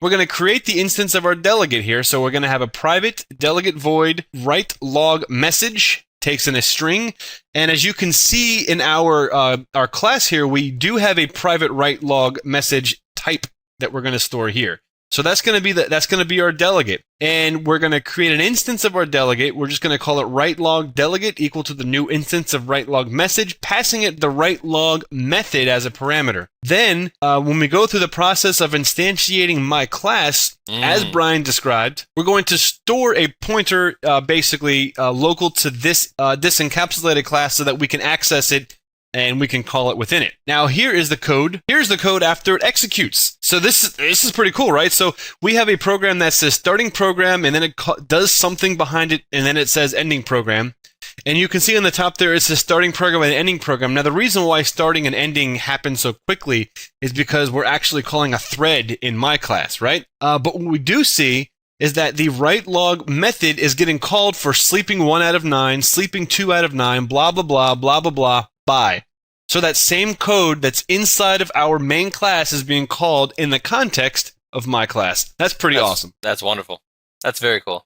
Speaker 1: We're going to create the instance of our delegate here, so we're going to have a private delegate void write log message, takes in a string, and as you can see in our class here, we do have a private write log message type that we're going to store here. So that's going to be our delegate, and we're going to create an instance of our delegate. We're just going to call it write log delegate equal to the new instance of write log message, passing it the write log method as a parameter. Then, when we go through the process of instantiating my class, as Brian described, we're going to store a pointer, basically local to this encapsulated class, so that we can access it and we can call it within it. Now here is the code. Here's the code after it executes. So this is pretty cool, right? So we have a program that says starting program, and then it does something behind it, and then it says ending program. And you can see on the top there it says starting program and ending program. Now the reason why starting and ending happen so quickly is because we're actually calling a thread in my class, right? But what we do see is that the write log method is getting called for sleeping 1 out of 9, sleeping 2 out of 9, blah, blah, blah, blah, blah, blah, bye. So that same code that's inside of our main class is being called in the context of my class. That's pretty awesome.
Speaker 2: That's wonderful. That's very cool.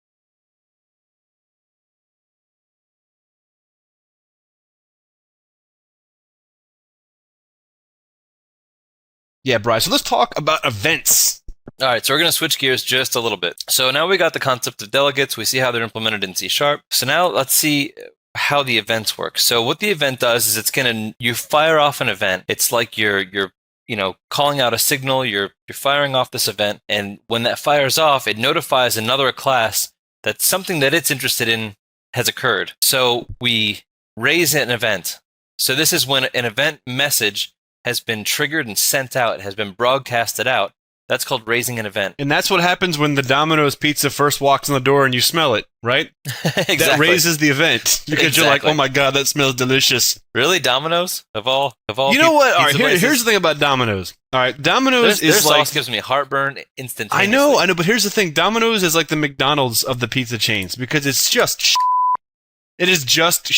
Speaker 1: Yeah, Bryce. So let's talk about events.
Speaker 2: All right, so we're going to switch gears just a little bit. So now we got the concept of delegates. We see how they're implemented in C#. So now let's see how the events work. So what the event does is you fire off an event. It's like you're calling out a signal, you're firing off this event, and when that fires off, it notifies another class that something that it's interested in has occurred. So we raise an event. So this is when an event message has been triggered and sent out, has been broadcasted out. That's called raising an event.
Speaker 1: And that's what happens when the Domino's pizza first walks in the door and you smell it, right?
Speaker 2: Exactly.
Speaker 1: That raises the event because you're like, oh my god, that smells delicious.
Speaker 2: Really, Domino's of all.
Speaker 1: You know what? All right, here's the thing about Domino's. All right, Domino's
Speaker 2: their
Speaker 1: is like
Speaker 2: sauce gives me heartburn instantaneously.
Speaker 1: I know, but here's the thing: Domino's is like the McDonald's of the pizza chains because it's just. It is just.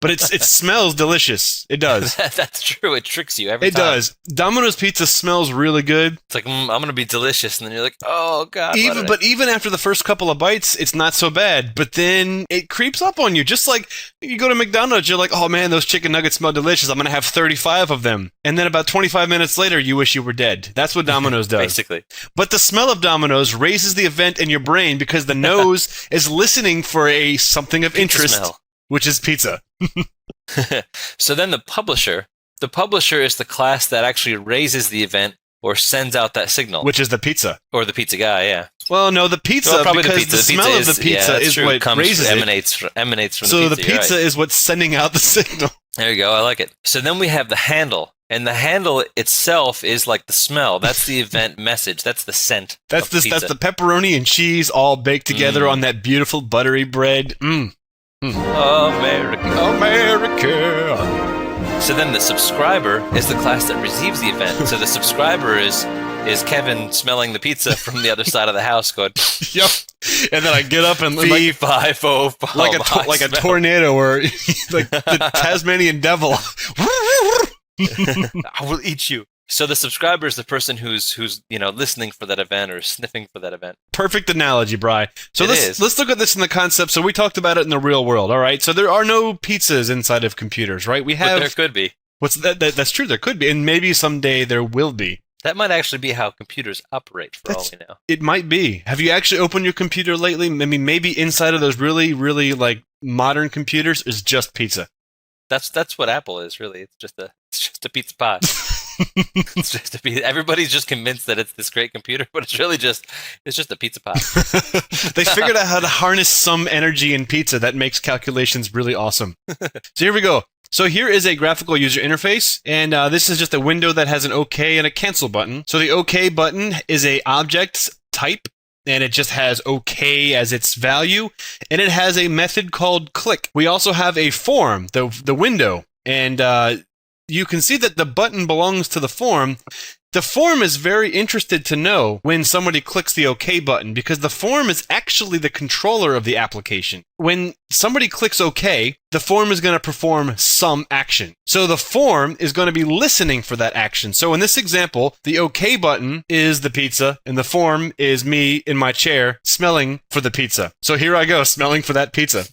Speaker 5: But it smells delicious. It does.
Speaker 2: That's true. It tricks you every
Speaker 5: It
Speaker 2: time.
Speaker 5: does. Domino's pizza smells really good.
Speaker 2: It's like, I'm going to be delicious. And then you're like, oh, God.
Speaker 5: Even after the first couple of bites, it's not so bad. But then it creeps up on you. Just like you go to McDonald's, you're like, oh man, those chicken nuggets smell delicious. I'm going to have 35 of them. And then about 25 minutes later, you wish you were dead. That's what Domino's does.
Speaker 2: Basically.
Speaker 5: But the smell of Domino's raises the event in your brain because the nose is listening for something of interest,
Speaker 2: smell.
Speaker 5: Which is pizza.
Speaker 2: So then the publisher is the class that actually raises the event or sends out that signal.
Speaker 5: Which is the pizza.
Speaker 2: Or the pizza guy, yeah.
Speaker 5: Well, no, the pizza,
Speaker 2: Well, probably
Speaker 5: because
Speaker 2: the
Speaker 5: smell of the pizza is what raises it.
Speaker 2: emanates from
Speaker 5: So
Speaker 2: the pizza.
Speaker 5: the pizza
Speaker 2: right.
Speaker 5: is what's sending out the signal.
Speaker 2: There you go. I like it. So then we have the handle. And the handle itself is like the smell. That's the event message. That's the scent.
Speaker 5: That's
Speaker 2: of pizza.
Speaker 5: the pepperoni and cheese all baked together on that beautiful buttery bread.
Speaker 2: America.
Speaker 5: America.
Speaker 2: So then the subscriber is the class that receives the event. So the subscriber is Kevin smelling the pizza from the other side of the house going,
Speaker 5: Yep. And then I get up and
Speaker 2: V505.
Speaker 5: like a tornado or like the Tasmanian devil.
Speaker 2: I will eat you. So the subscriber is the person who's listening for that event or sniffing for that event.
Speaker 5: Perfect analogy, Bri. So
Speaker 2: It
Speaker 5: let's look at this in the concept. So we talked about it in the real world, all right? So there are no pizzas inside of computers, right? We have.
Speaker 2: But there could be.
Speaker 5: That's true. There could be, and maybe someday there will be.
Speaker 2: That might actually be how computers operate, for all we know.
Speaker 5: It might be. Have you actually opened your computer lately? I mean, maybe inside of those really, really like modern computers is just pizza.
Speaker 2: That's what Apple is, really. It's just a pizza pie. It's just a pizza. Everybody's just convinced that it's this great computer, but it's really just a pizza pie.
Speaker 5: They figured out how to harness some energy in pizza that makes calculations really awesome. So here we go. So here is a graphical user interface, and this is just a window that has an OK and a cancel button. So the OK button is a object type, and it just has OK as its value, and it has a method called click. We also have a form, the window, and you can see that the button belongs to the form. The form is very interested to know when somebody clicks the OK button because the form is actually the controller of the application. When somebody clicks OK, the form is going to perform some action. So the form is going to be listening for that action. So in this example, the OK button is the pizza and the form is me in my chair smelling for the pizza. So here I go, smelling for that pizza.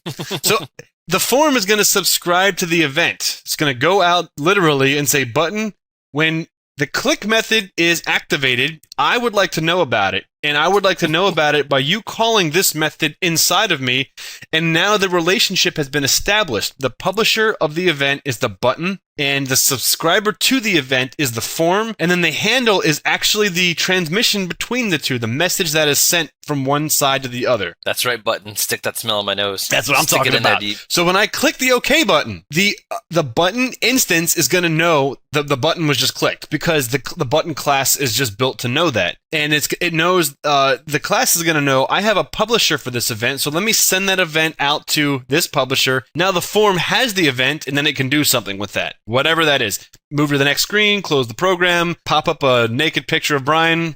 Speaker 5: So the form is going to subscribe to the event. It's going to go out literally and say button when the click method is activated. I would like to know about it, and I would like to know about it by you calling this method inside of me, and now the relationship has been established. The publisher of the event is the button, and the subscriber to the event is the form, and then the handle is actually the transmission between the two, the message that is sent from one side to the other.
Speaker 2: That's right, button. Stick that smell in my nose.
Speaker 5: That's what I'm
Speaker 2: Stick
Speaker 5: talking
Speaker 2: it in there
Speaker 5: about.
Speaker 2: deep.
Speaker 5: So when I click the OK button, the button instance is going to know the button was just clicked because the button class is just built to know that. And it knows the class is going to know I have a publisher for this event, so let me send that event out to this publisher. Now the form has the event, and then it can do something with that, whatever that is. Move to the next screen, close the program, pop up a naked picture of Brian,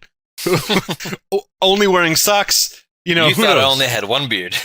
Speaker 5: only wearing socks. You
Speaker 2: thought
Speaker 5: who knows?
Speaker 2: I only had one beard.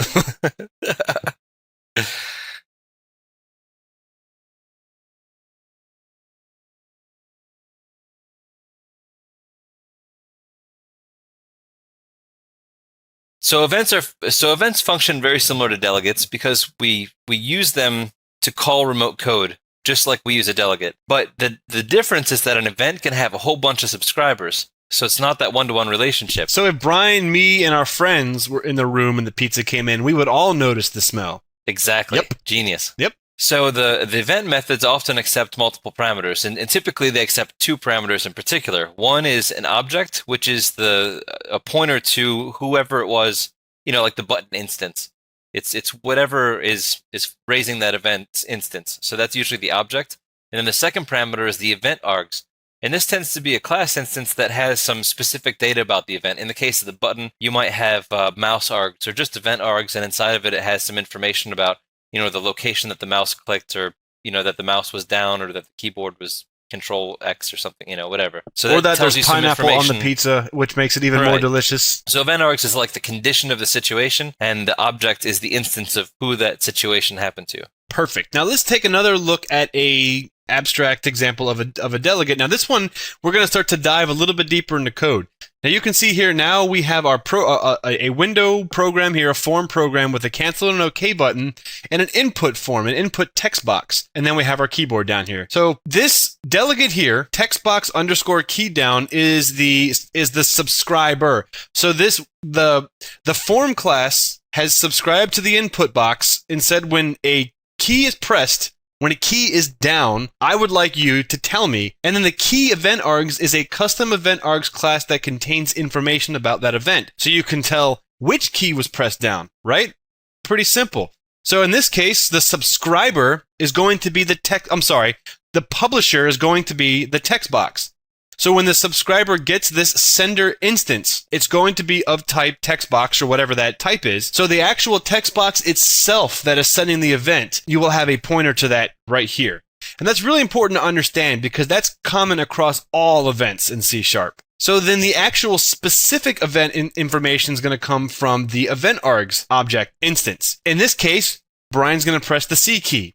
Speaker 2: So events function very similar to delegates because we use them to call remote code just like we use a delegate. But the difference is that an event can have a whole bunch of subscribers. So it's not that one-to-one relationship.
Speaker 5: So if Brian, me, and our friends were in the room and the pizza came in, we would all notice the smell.
Speaker 2: Exactly.
Speaker 5: Yep.
Speaker 2: Genius.
Speaker 5: Yep.
Speaker 2: So the event methods often accept multiple parameters, and typically they accept two parameters in particular. One is an object, which is a pointer to whoever it was, like the button instance. It's whatever is raising that event instance. So that's usually the object. And then the second parameter is the event args. And this tends to be a class instance that has some specific data about the event. In the case of the button, you might have mouse args or just event args, and inside of it, it has some information about the location that the mouse clicked, or that the mouse was down, or that the keyboard was Control X or something, whatever. So
Speaker 5: or that
Speaker 2: tells
Speaker 5: there's
Speaker 2: you some
Speaker 5: pineapple on the
Speaker 2: information.
Speaker 5: pizza, which makes it even more
Speaker 2: Right.
Speaker 5: delicious.
Speaker 2: So event args is like the condition of the situation, and the object is the instance of who that situation happened to.
Speaker 1: Perfect. Now let's take another look at a abstract example of a delegate. Now this one, we're going to start to dive a little bit deeper into code. Now you can see here, now we have our a window program here, a form program with a cancel and OK button and an input form, an input text box. And then we have our keyboard down here. So this delegate here, text box underscore key down, is the subscriber. So the form class has subscribed to the input box and said when a key is pressed, when a key is down, I would like you to tell me. And then the key event args is a custom event args class that contains information about that event. So you can tell which key was pressed down, right? Pretty simple. So in this case, the subscriber is going to be the publisher is going to be the text box. So when the subscriber gets this sender instance, it's going to be of type text box or whatever that type is. So the actual text box itself that is sending the event, you will have a pointer to that right here. And that's really important to understand because that's common across all events in C#. So then the actual specific event information is going to come from the event args object instance. In this case, Brian's going to press the C key.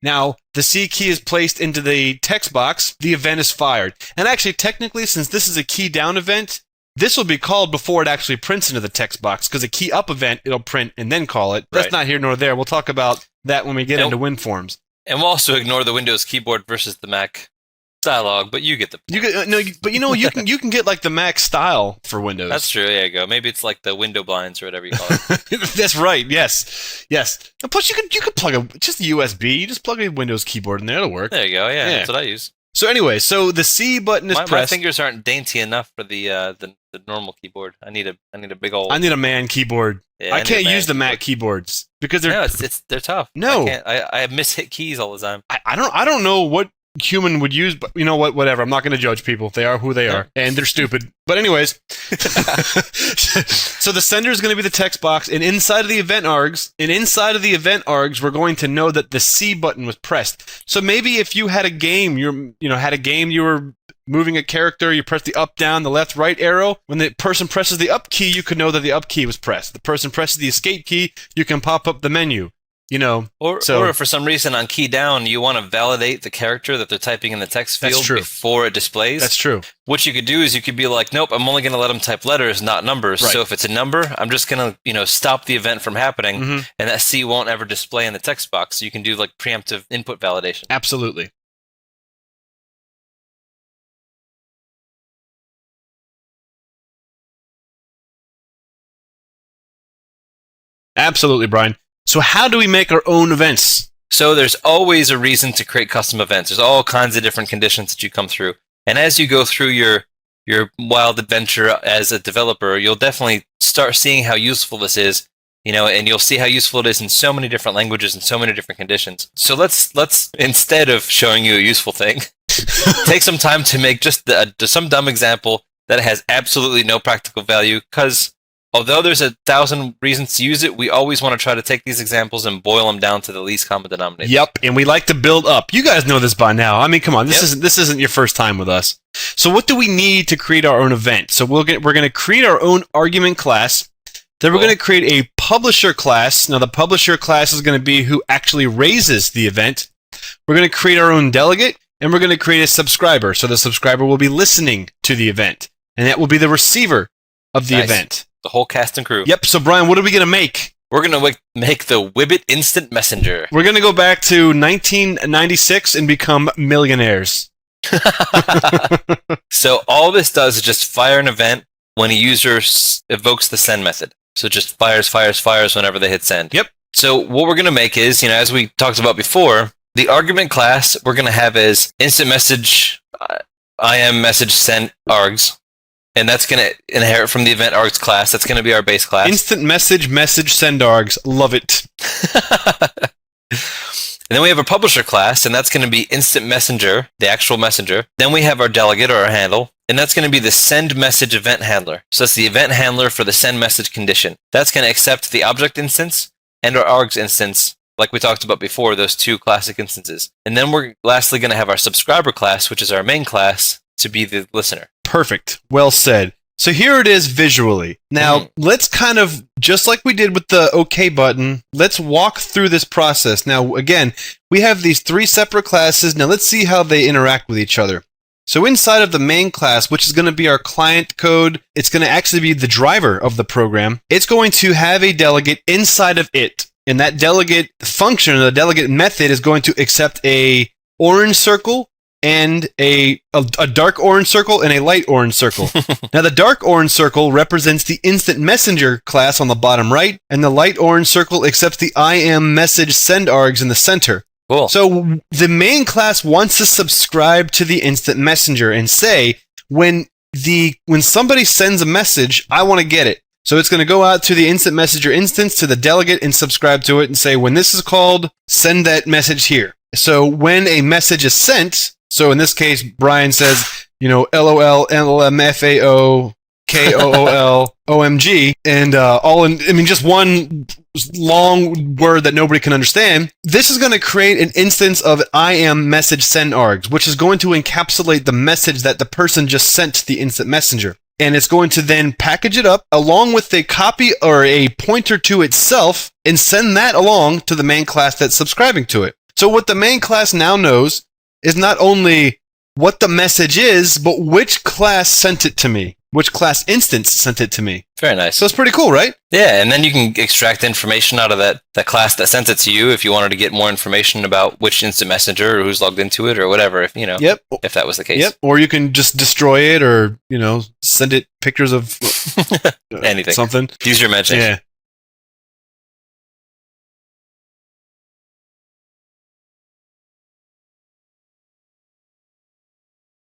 Speaker 1: Now, the C key is placed into the text box, the event is fired. And actually, technically, since this is a key down event, this will be called before it actually prints into the text box, because a key up event, it'll print and then call it. That's not here nor there. We'll talk about that when we get into WinForms.
Speaker 2: And we'll also ignore the Windows keyboard versus the Mac dialogue, but you get the point.
Speaker 1: You can get like the Mac style for Windows.
Speaker 2: That's true. There you go. Maybe it's like the window blinds or whatever you call it.
Speaker 1: That's right. Yes. And plus, you can plug just a USB. You just plug a Windows keyboard in there. It'll work.
Speaker 2: There you go. Yeah, that's what I use.
Speaker 1: So anyway, so the C button is pressed.
Speaker 2: My fingers aren't dainty enough for the normal keyboard. I need a big old.
Speaker 1: I need a man keyboard.
Speaker 2: Yeah,
Speaker 1: I can't use the Mac keyboards because they're
Speaker 2: they're tough.
Speaker 1: No,
Speaker 2: I mishit keys all the time.
Speaker 1: I don't know what human would use, but you know what, whatever, I'm not going to judge people. They are who they are and they're stupid, but anyways. So the sender is going to be the text box, and inside of the event args we're going to know that the C button was pressed. So maybe if you had a game, you were moving a character, you press the up, down, the left, right arrow. When the person presses the up key, you could know that the up key was pressed. The person presses the escape key, you can pop up the menu. Or
Speaker 2: if for some reason on key down you want to validate the character that they're typing in the text field before it displays.
Speaker 1: That's true.
Speaker 2: What you could do is you could be like, nope, I'm only going to let them type letters, not numbers. Right. So if it's a number, I'm just going to stop the event from happening, and that C won't ever display in the text box. So you can do like preemptive input validation.
Speaker 1: Absolutely. Absolutely, Brian. So how do we make our own events?
Speaker 2: So there's always a reason to create custom events. There's all kinds of different conditions that you come through. And as you go through your wild adventure as a developer, you'll definitely start seeing how useful this is, and you'll see how useful it is in so many different languages and so many different conditions. So let's instead of showing you a useful thing, take some time to make just some dumb example that has absolutely no practical value, because although there's 1,000 reasons to use it, we always want to try to take these examples and boil them down to the least common denominator.
Speaker 1: Yep, and we like to build up. You guys know this by now. I mean, come on, this isn't your first time with us. So what do we need to create our own event? So we're going to create our own argument class. Then we're going to create a publisher class. Now the publisher class is going to be who actually raises the event. We're going to create our own delegate, and we're going to create a subscriber. So the subscriber will be listening to the event, and that will be the receiver of the event.
Speaker 2: The whole cast and crew.
Speaker 1: Yep. So, Brian, what are we going to make?
Speaker 2: We're going to make the Wibbit Instant Messenger.
Speaker 1: We're going to go back to 1996 and become millionaires.
Speaker 2: So all this does is just fire an event when a user evokes the send method. So it just fires whenever they hit send.
Speaker 1: Yep.
Speaker 2: So what we're going to make is, as we talked about before, the argument class we're going to have as instant message, IM message send args. And that's going to inherit from the event args class. That's going to be our base class.
Speaker 1: Instant message send args. Love it.
Speaker 2: And then we have a publisher class, and that's going to be instant messenger, the actual messenger. Then we have our delegate or our handle, and that's going to be the send message event handler. So that's the event handler for the send message condition. That's going to accept the object instance and our args instance, like we talked about before, those two classic instances. And then we're lastly going to have our subscriber class, which is our main class, to be the listener.
Speaker 1: Perfect. Well said.
Speaker 5: So here it is visually. Now, let's kind of, just like we did with the OK button, let's walk through this process. Now, again, we have these 3 separate classes. Now, let's see how they interact with each other. So inside of the main class, which is going to be our client code, it's going to actually be the driver of the program. It's going to have a delegate inside of it. And that delegate function, the delegate method, is going to accept a orange circle and a dark orange circle and a light orange circle. Now, the dark orange circle represents the instant messenger class on the bottom right, and the light orange circle accepts the IM message send args in the center.
Speaker 2: Cool.
Speaker 5: So the main class wants to subscribe to the instant messenger and say, when somebody sends a message, I want to get it. So it's going to go out to the instant messenger instance, to the delegate, and subscribe to it and say, when this is called, send that message here. So when a message is sent, so in this case, Brian says, LOL, LMFAO, KOOL, OMG, and just one long word that nobody can understand. This is going to create an instance of IM message send args, which is going to encapsulate the message that the person just sent to the instant messenger. And it's going to then package it up along with a copy or a pointer to itself and send that along to the main class that's subscribing to it. So what the main class now knows is not only what the message is, but which class sent it to me, which class instance sent it to me.
Speaker 2: Very nice.
Speaker 5: So it's pretty cool, right?
Speaker 2: Yeah, and then you can extract information out of that class that sent it to you if you wanted to get more information about which instant messenger or who's logged into it or whatever, if that was the case.
Speaker 5: Yep. Or you can just destroy it or, send it pictures of
Speaker 2: anything.
Speaker 5: Something.
Speaker 2: Use your imagination.
Speaker 5: Yeah.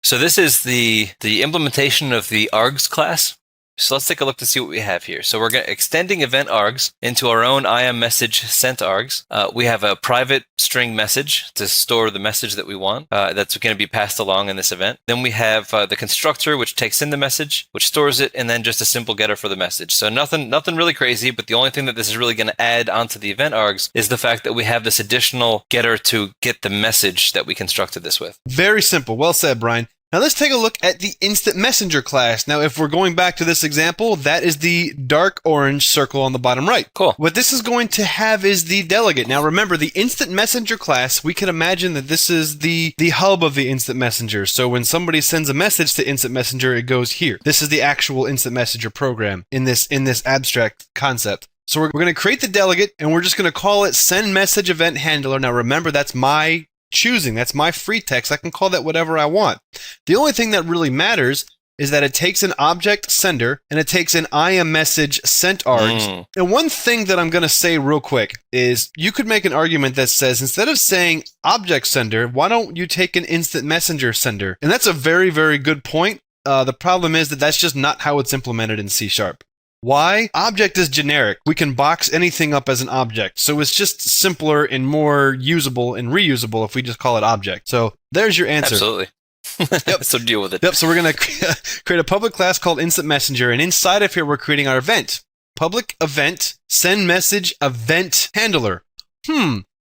Speaker 2: So this is the implementation of the args class. So let's take a look to see what we have here. So we're extending event args into our own IM message sent args. We have a private string message to store the message that we want. That's going to be passed along in this event. Then we have the constructor, which takes in the message, which stores it, and then just a simple getter for the message. So nothing really crazy, but the only thing that this is really going to add onto the event args is the fact that we have this additional getter to get the message that we constructed this with.
Speaker 5: Very simple. Well said, Brian. Now let's take a look at the instant messenger class. Now, if we're going back to this example, that is the dark orange circle on the bottom right.
Speaker 2: Cool.
Speaker 5: What this is going to have is the delegate. Now, remember, the instant messenger class, we can imagine that this is the hub of the instant messenger. So when somebody sends a message to instant messenger, it goes here. This is the actual instant messenger program in this abstract concept. So we're going to create the delegate, and we're just going to call it send message event handler. Now, remember, that's my choosing. That's my free text. I can call that whatever I want. The only thing that really matters is that it takes an object sender and it takes an IM message sent args. And one thing that I'm going to say real quick is you could make an argument that says instead of saying object sender, why don't you take an instant messenger sender? And that's a very, very good point. The problem is that that's just not how it's implemented in C#. Why? Object is generic. We can box anything up as an object. So it's just simpler and more usable and reusable if we just call it object. So there's your answer.
Speaker 2: Absolutely. Yep. So deal with it.
Speaker 5: Yep. So we're going to create a public class called instant messenger. And inside of here, we're creating our event. Public event, send message event handler.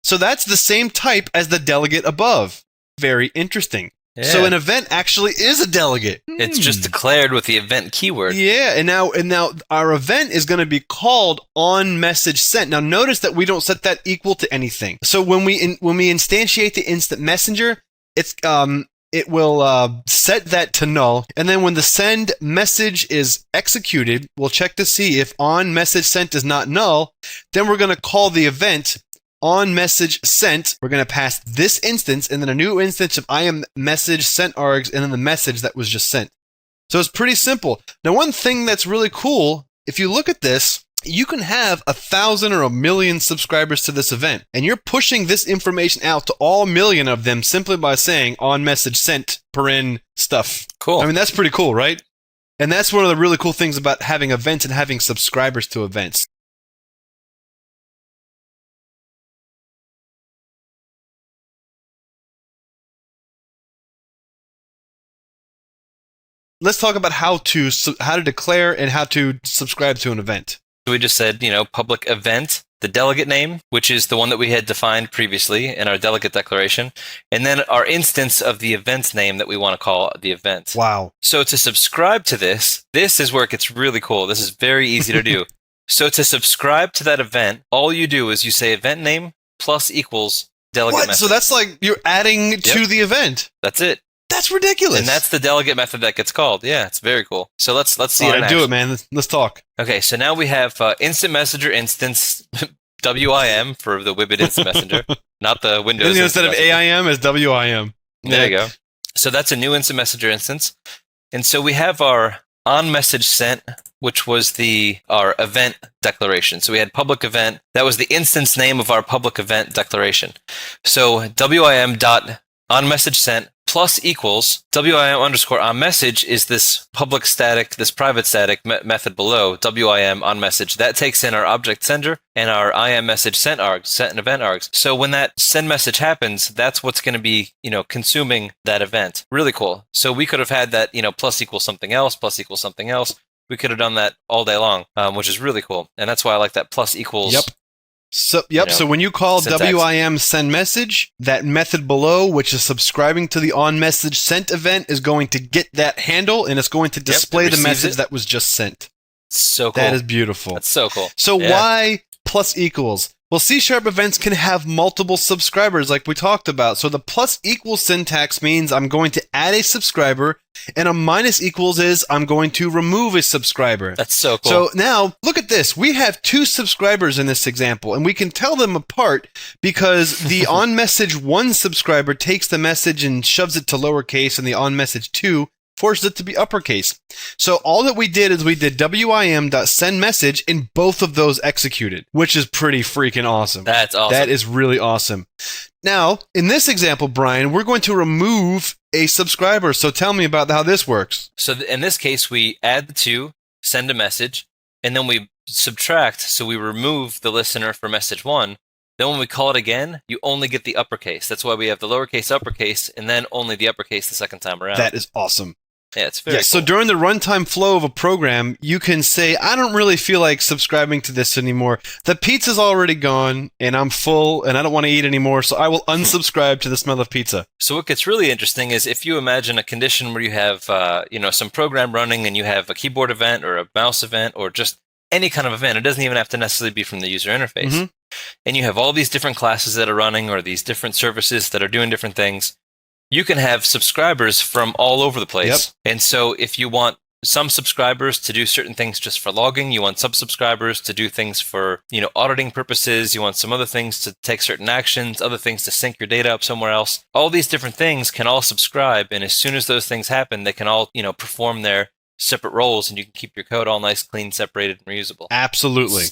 Speaker 5: So that's the same type as the delegate above. Very interesting.
Speaker 2: Yeah.
Speaker 5: So an event actually is a delegate.
Speaker 2: It's just declared with the event keyword.
Speaker 5: Yeah, and now our event is going to be called on message sent. Now notice that we don't set that equal to anything. So when we instantiate the instant messenger, it will set that to null, and then when the send message is executed, we'll check to see if on message sent is not null. Then we're going to call the event on message sent. We're going to pass this instance and then a new instance of IM message sent args and then the message that was just sent. So it's pretty simple. Now, one thing that's really cool, if you look at this, you can have 1,000 or 1,000,000 subscribers to this event, and you're pushing this information out to all 1,000,000 of them simply by saying on message sent paren stuff.
Speaker 2: Cool.
Speaker 5: I mean, that's pretty cool, right? And that's one of the really cool things about having events and having subscribers to events. Let's talk about how to declare and how to subscribe to an event.
Speaker 2: We just said, public event the delegate name, which is the one that we had defined previously in our delegate declaration, and then our instance of the event's name that we want to call the event.
Speaker 5: Wow.
Speaker 2: So to subscribe to this is where it gets really cool. This is very easy to do. So to subscribe to that event, all you do is you say event name plus equals delegate
Speaker 5: What?
Speaker 2: method.
Speaker 5: So that's like you're adding to the event.
Speaker 2: That's it.
Speaker 5: That's ridiculous.
Speaker 2: And that's the delegate method that gets called. Yeah, it's very cool. So let's see
Speaker 5: All
Speaker 2: it in
Speaker 5: right, do
Speaker 2: action.
Speaker 5: it, man. Let's talk.
Speaker 2: Okay, so now we have instant messenger instance WIM for the Wibbit instant messenger, not the Windows.
Speaker 5: Instead of
Speaker 2: Instant Messenger.
Speaker 5: AIM as WIM.
Speaker 2: There you go. So that's a new instant messenger instance. And so we have our on message sent, which was our event declaration. So we had public event. That was the instance name of our public event declaration. So WIM dot on message sent plus equals WIM underscore on message is this public static, this private static method below WIM on message. That takes in our object sender and our IM message sent args, sent and event args. So when that send message happens, that's what's going to be, consuming that event. Really cool. So we could have had that, plus equals something else, plus equals something else. We could have done that all day long, which is really cool. And that's why I like that plus equals.
Speaker 5: Yep. So when you call
Speaker 2: syntax.
Speaker 5: WIM send message, that method below, which is subscribing to the on message sent event, is going to get that handle and it's going to display the
Speaker 2: receives
Speaker 5: message
Speaker 2: it.
Speaker 5: that was just sent.
Speaker 2: So cool.
Speaker 5: That is beautiful.
Speaker 2: That's so cool.
Speaker 5: So
Speaker 2: Yeah.
Speaker 5: why plus equals? Well, C# events can have multiple subscribers like we talked about. So the plus equals syntax means I'm going to add a subscriber, and a minus equals is I'm going to remove a subscriber.
Speaker 2: That's so cool.
Speaker 5: So now, look at this. We have two subscribers in this example, and we can tell them apart because the onMessage1 subscriber takes the message and shoves it to lowercase, and the onMessage2 forces it to be uppercase. So all that we did is we did WIM.sendMessage, and both of those executed, which is pretty freaking awesome.
Speaker 2: That's awesome.
Speaker 5: That is really awesome. Now, in this example, Brian, we're going to remove a subscriber. So tell me about how this works.
Speaker 2: So in this case, we add the two, send a message, and then we subtract. So we remove the listener for message one. Then when we call it again, you only get the uppercase. That's why we have the lowercase uppercase, and then only the uppercase the second time around.
Speaker 5: That is awesome.
Speaker 2: Yeah, it's very cool.
Speaker 5: So during the runtime flow of a program, you can say, I don't really feel like subscribing to this anymore. The pizza's already gone, and I'm full, and I don't want to eat anymore, so I will unsubscribe to the smell of pizza.
Speaker 2: So what gets really interesting is if you imagine a condition where you have, some program running and you have a keyboard event or a mouse event or just any kind of event. It doesn't even have to necessarily be from the user interface.
Speaker 5: Mm-hmm.
Speaker 2: And you have all these different classes that are running or these different services that are doing different things. You can have subscribers from all over the place.
Speaker 5: Yep.
Speaker 2: And so if you want some subscribers to do certain things just for logging, you want some subscribers to do things for, auditing purposes, you want some other things to take certain actions, other things to sync your data up somewhere else. All these different things can all subscribe, and as soon as those things happen, they can all, perform their separate roles, and you can keep your code all nice, clean, separated, and reusable.
Speaker 5: Absolutely.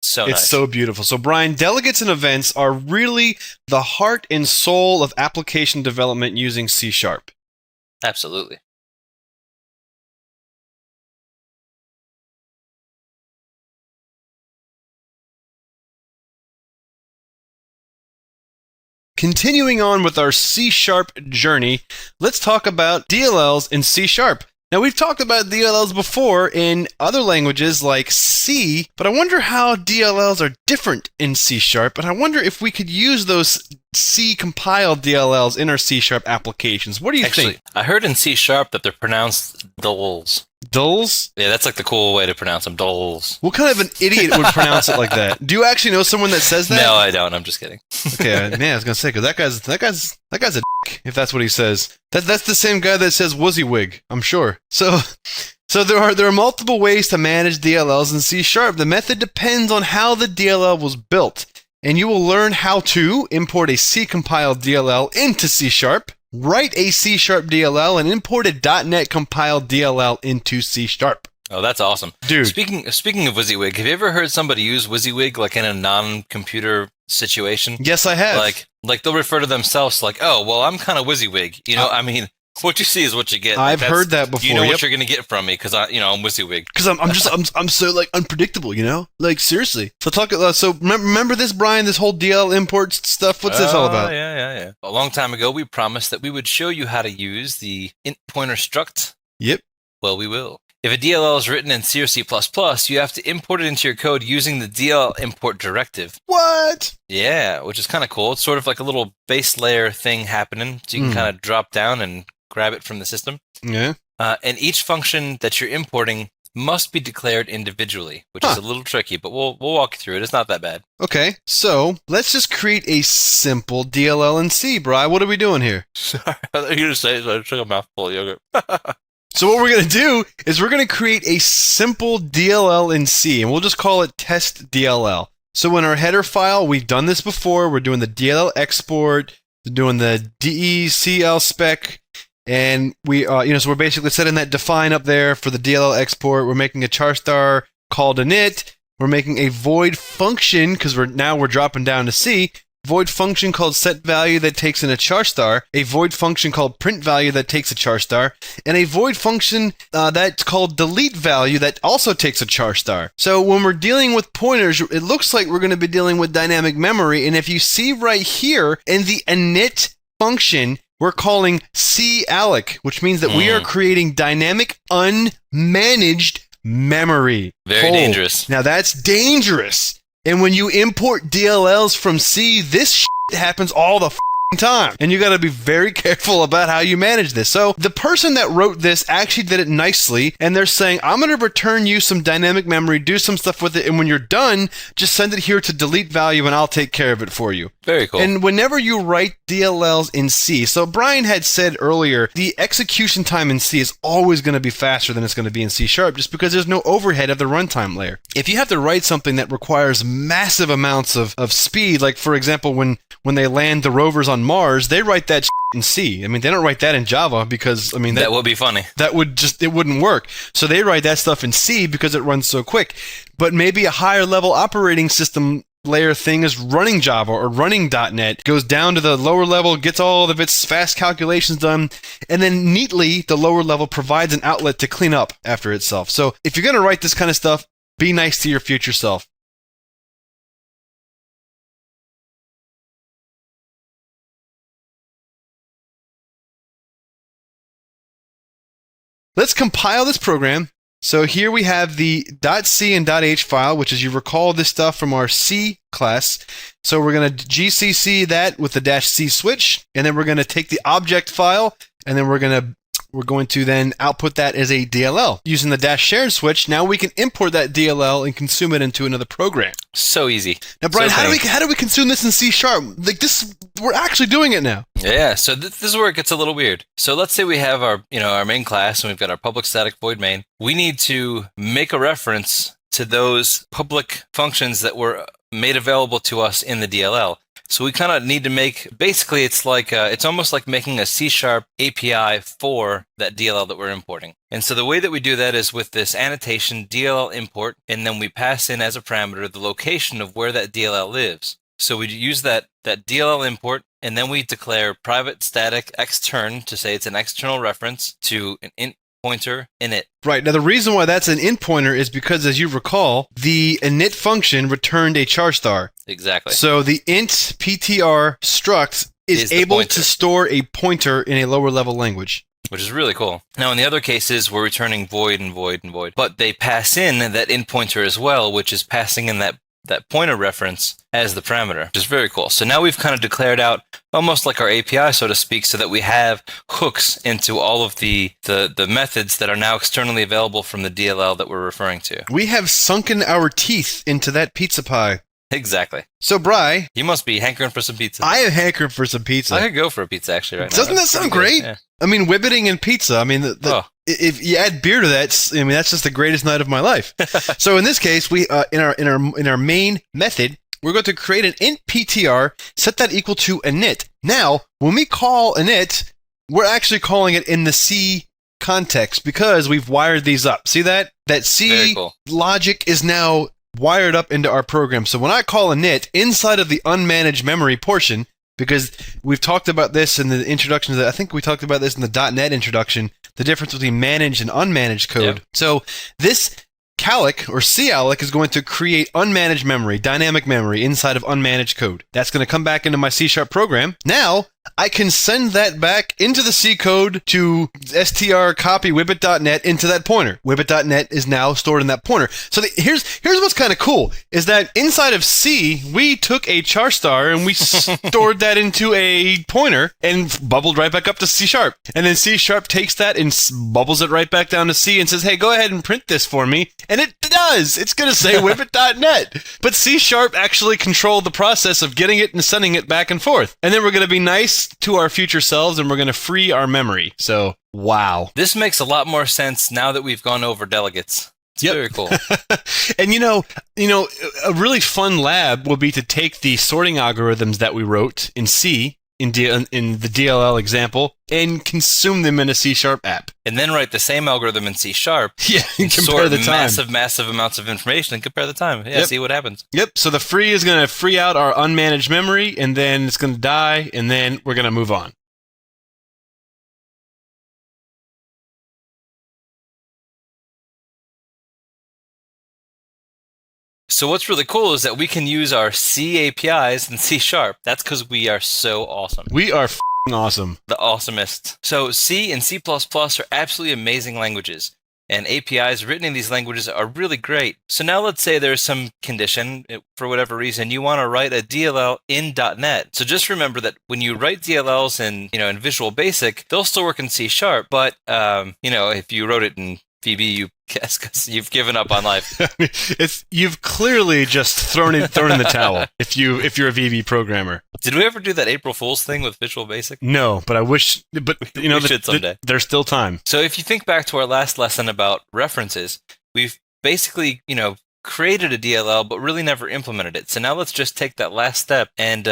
Speaker 2: So
Speaker 5: It's
Speaker 2: nice.
Speaker 5: so beautiful. So, Brian, delegates and events are really the heart and soul of application development using C#.
Speaker 2: Absolutely.
Speaker 5: Continuing on with our C# journey, let's talk about DLLs in C#. Now, we've talked about DLLs before in other languages like C, but I wonder how DLLs are different in C#, and I wonder if we could use those C-compiled DLLs in our C# applications. What do you think?
Speaker 2: I heard in C# that they're pronounced dulls.
Speaker 5: Dulls?
Speaker 2: Yeah, that's like the cool way to pronounce them, dulls.
Speaker 5: What kind of an idiot would pronounce it like that? Do you actually know someone that says that?
Speaker 2: No, I don't. I'm just kidding.
Speaker 5: Okay, man, I was gonna say because that guy's a dick, if that's what he says. That's the same guy that says WYSIWYG, I'm sure. So there are multiple ways to manage DLLs in C#. The method depends on how the DLL was built, and you will learn how to import a C-compiled DLL into C#, write a C# DLL, and import a .NET compiled DLL into C#.
Speaker 2: Oh, that's awesome.
Speaker 5: Dude.
Speaker 2: Speaking of WYSIWYG, have you ever heard somebody use WYSIWYG like in a non-computer situation?
Speaker 5: Yes, I have.
Speaker 2: Like they'll refer to themselves like, oh, well, I'm kind of WYSIWYG. What you see is what you get.
Speaker 5: I've heard that before.
Speaker 2: You know
Speaker 5: Yep.
Speaker 2: what you're going to get from me because I'm WYSIWYG.
Speaker 5: Because I'm so like unpredictable, Like seriously. So remember this, Brian? This whole DL import stuff. What's this all about?
Speaker 2: Yeah. A long time ago, we promised that we would show you how to use the int pointer struct.
Speaker 5: Yep.
Speaker 2: Well, we will. if a DLL is written in C or C++, you have to import it into your code using the DLL import directive.
Speaker 1: What?
Speaker 2: Yeah, which is kind of cool. It's sort of like a little base layer thing happening, so you can kind of drop down and grab it from the system.
Speaker 1: Yeah.
Speaker 2: And each function that you're importing must be declared individually, which is a little tricky, but we'll walk you through it. It's not that bad.
Speaker 1: Okay, so let's just create a simple DLL in C, Bri. What are we doing here?
Speaker 2: Sorry, I thought you were going to say so I took a mouthful of yogurt.
Speaker 1: So what we're going to do is we're going to create a simple DLL in C, and we'll just call it test DLL. So in our header file, we've done this before. We're doing the DLL export, we're doing the DECL spec, and we, so we're basically setting that define up there for the DLL export. We're making a char star called init. We're making a void function because we're dropping down to C. Void function called set value that takes in a char star. A void function called print value that takes a char star, and a void function that's called delete value that also takes a char star. So when we're dealing with pointers, it looks like we're going to be dealing with dynamic memory. And if you see right here in the init function, we're calling calloc, which means that we are creating dynamic unmanaged memory.
Speaker 2: Very dangerous.
Speaker 1: Now that's dangerous. And when you import DLLs from C, this shit happens all the time. And you got to be very careful about how you manage this. So the person that wrote this actually did it nicely. And they're saying, I'm going to return you some dynamic memory, do some stuff with it. And when you're done, just send it here to delete value and I'll take care of it for you.
Speaker 2: Very cool.
Speaker 1: And whenever you write DLLs in C, so Brian had said earlier, the execution time in C is always going to be faster than it's going to be in C# just because there's no overhead of the runtime layer. If you have to write something that requires massive amounts of speed, like for example, when they land the rovers on Mars, they write that in C. I mean, they don't write that in Java because, I mean,
Speaker 2: that would be funny.
Speaker 1: That would it wouldn't work. So they write that stuff in C because it runs so quick. But maybe a higher level operating system layer thing is running Java or running .NET, goes down to the lower level, gets all of its fast calculations done, and then neatly the lower level provides an outlet to clean up after itself. So if you're going to write this kind of stuff, be nice to your future self. Let's compile this program. So here we have the .c and .h file, which is, you recall this stuff from our C class. So we're going to GCC that with the -c switch, and then we're going to take the object file, and then we're going to then output that as a DLL. Using the -shared switch, now we can import that DLL and consume it into another program.
Speaker 2: So easy.
Speaker 1: Now, Brian, how do we consume this in C#? Like this, we're actually doing it now.
Speaker 2: Yeah, so this is where it gets a little weird. So let's say we have our main class, and we've got our public static void main. We need to make a reference to those public functions that were made available to us in the DLL. So we kind of need to make, basically it's like, it's almost like making a C# API for that DLL that we're importing. And so the way that we do that is with this annotation DLL import, and then we pass in as a parameter the location of where that DLL lives. So we use that DLL import, and then we declare private static extern to say it's an external reference to an int pointer init.
Speaker 1: Right. Now, the reason why that's an int pointer is because, as you recall, the init function returned a char star.
Speaker 2: Exactly.
Speaker 1: So the int ptr struct is able to store a pointer in a lower level language.
Speaker 2: Which is really cool. Now, in the other cases, we're returning void and void and void. But they pass in that int pointer as well, which is passing in that pointer reference as the parameter, which is very cool. So now we've kind of declared out almost like our API, so to speak, so that we have hooks into all of the methods that are now externally available from the DLL that we're referring to.
Speaker 1: We have sunken our teeth into that pizza pie.
Speaker 2: Exactly.
Speaker 1: So, Bri,
Speaker 2: you must be hankering for some pizza.
Speaker 1: I am hankering for some pizza.
Speaker 2: I could go for a pizza actually right now.
Speaker 1: Doesn't that sound great? Yeah. I mean, whipping and pizza. I mean, if you add beer to that, I mean, that's just the greatest night of my life. So in this case, we in our main method, we're going to create an int ptr, set that equal to init. Now, when we call init, we're actually calling it in the C context because we've wired these up. See that? That C logic is now wired up into our program. So when I call init inside of the unmanaged memory portion, because we've talked about this in the introduction, I think we talked about this in the .NET introduction, the difference between managed and unmanaged code. Yep. So this calloc or calloc is going to create unmanaged memory, dynamic memory inside of unmanaged code. That's going to come back into my C# program. Now
Speaker 5: I can send that back into the C code to str copy whippet.net into that pointer. Whippet.net is now stored in that pointer. So here's what's kind of cool, is that inside of C, we took a char star and we stored that into a pointer and bubbled right back up to C#. And then C# takes that and bubbles it right back down to C and says, hey, go ahead and print this for me. And it does. It's going to say whippet.net. But C# actually controlled the process of getting it and sending it back and forth. And then we're going to be nice to our future selves and we're going to free our memory. So, wow.
Speaker 2: This makes a lot more sense now that we've gone over delegates. It's very cool.
Speaker 5: And a really fun lab will be to take the sorting algorithms that we wrote in C, in the DLL example, and consume them in a C# app.
Speaker 2: And then write the same algorithm in C#.
Speaker 5: Yeah, and compare the time.
Speaker 2: Massive amounts of information and compare the time. Yeah, see what happens.
Speaker 5: Yep, so the free is going to free out our unmanaged memory, and then it's going to die, and then we're going to move on.
Speaker 2: So what's really cool is that we can use our C APIs in C#. That's because we are so awesome.
Speaker 5: We are awesome.
Speaker 2: The awesomest. So C and C++ are absolutely amazing languages, and APIs written in these languages are really great. So now let's say there's some condition, for whatever reason, you want to write a DLL in .NET. So just remember that when you write DLLs in Visual Basic, they'll still work in C#, but if you wrote it in VB, you guess because you've given up on life.
Speaker 5: You've clearly just thrown in the towel. If you're a VB programmer.
Speaker 2: Did we ever do that April Fool's thing with Visual Basic?
Speaker 5: No, but I wish. But
Speaker 2: we should someday.
Speaker 5: There's still time.
Speaker 2: So if you think back to our last lesson about references, we've basically created a DLL but really never implemented it. So now let's just take that last step and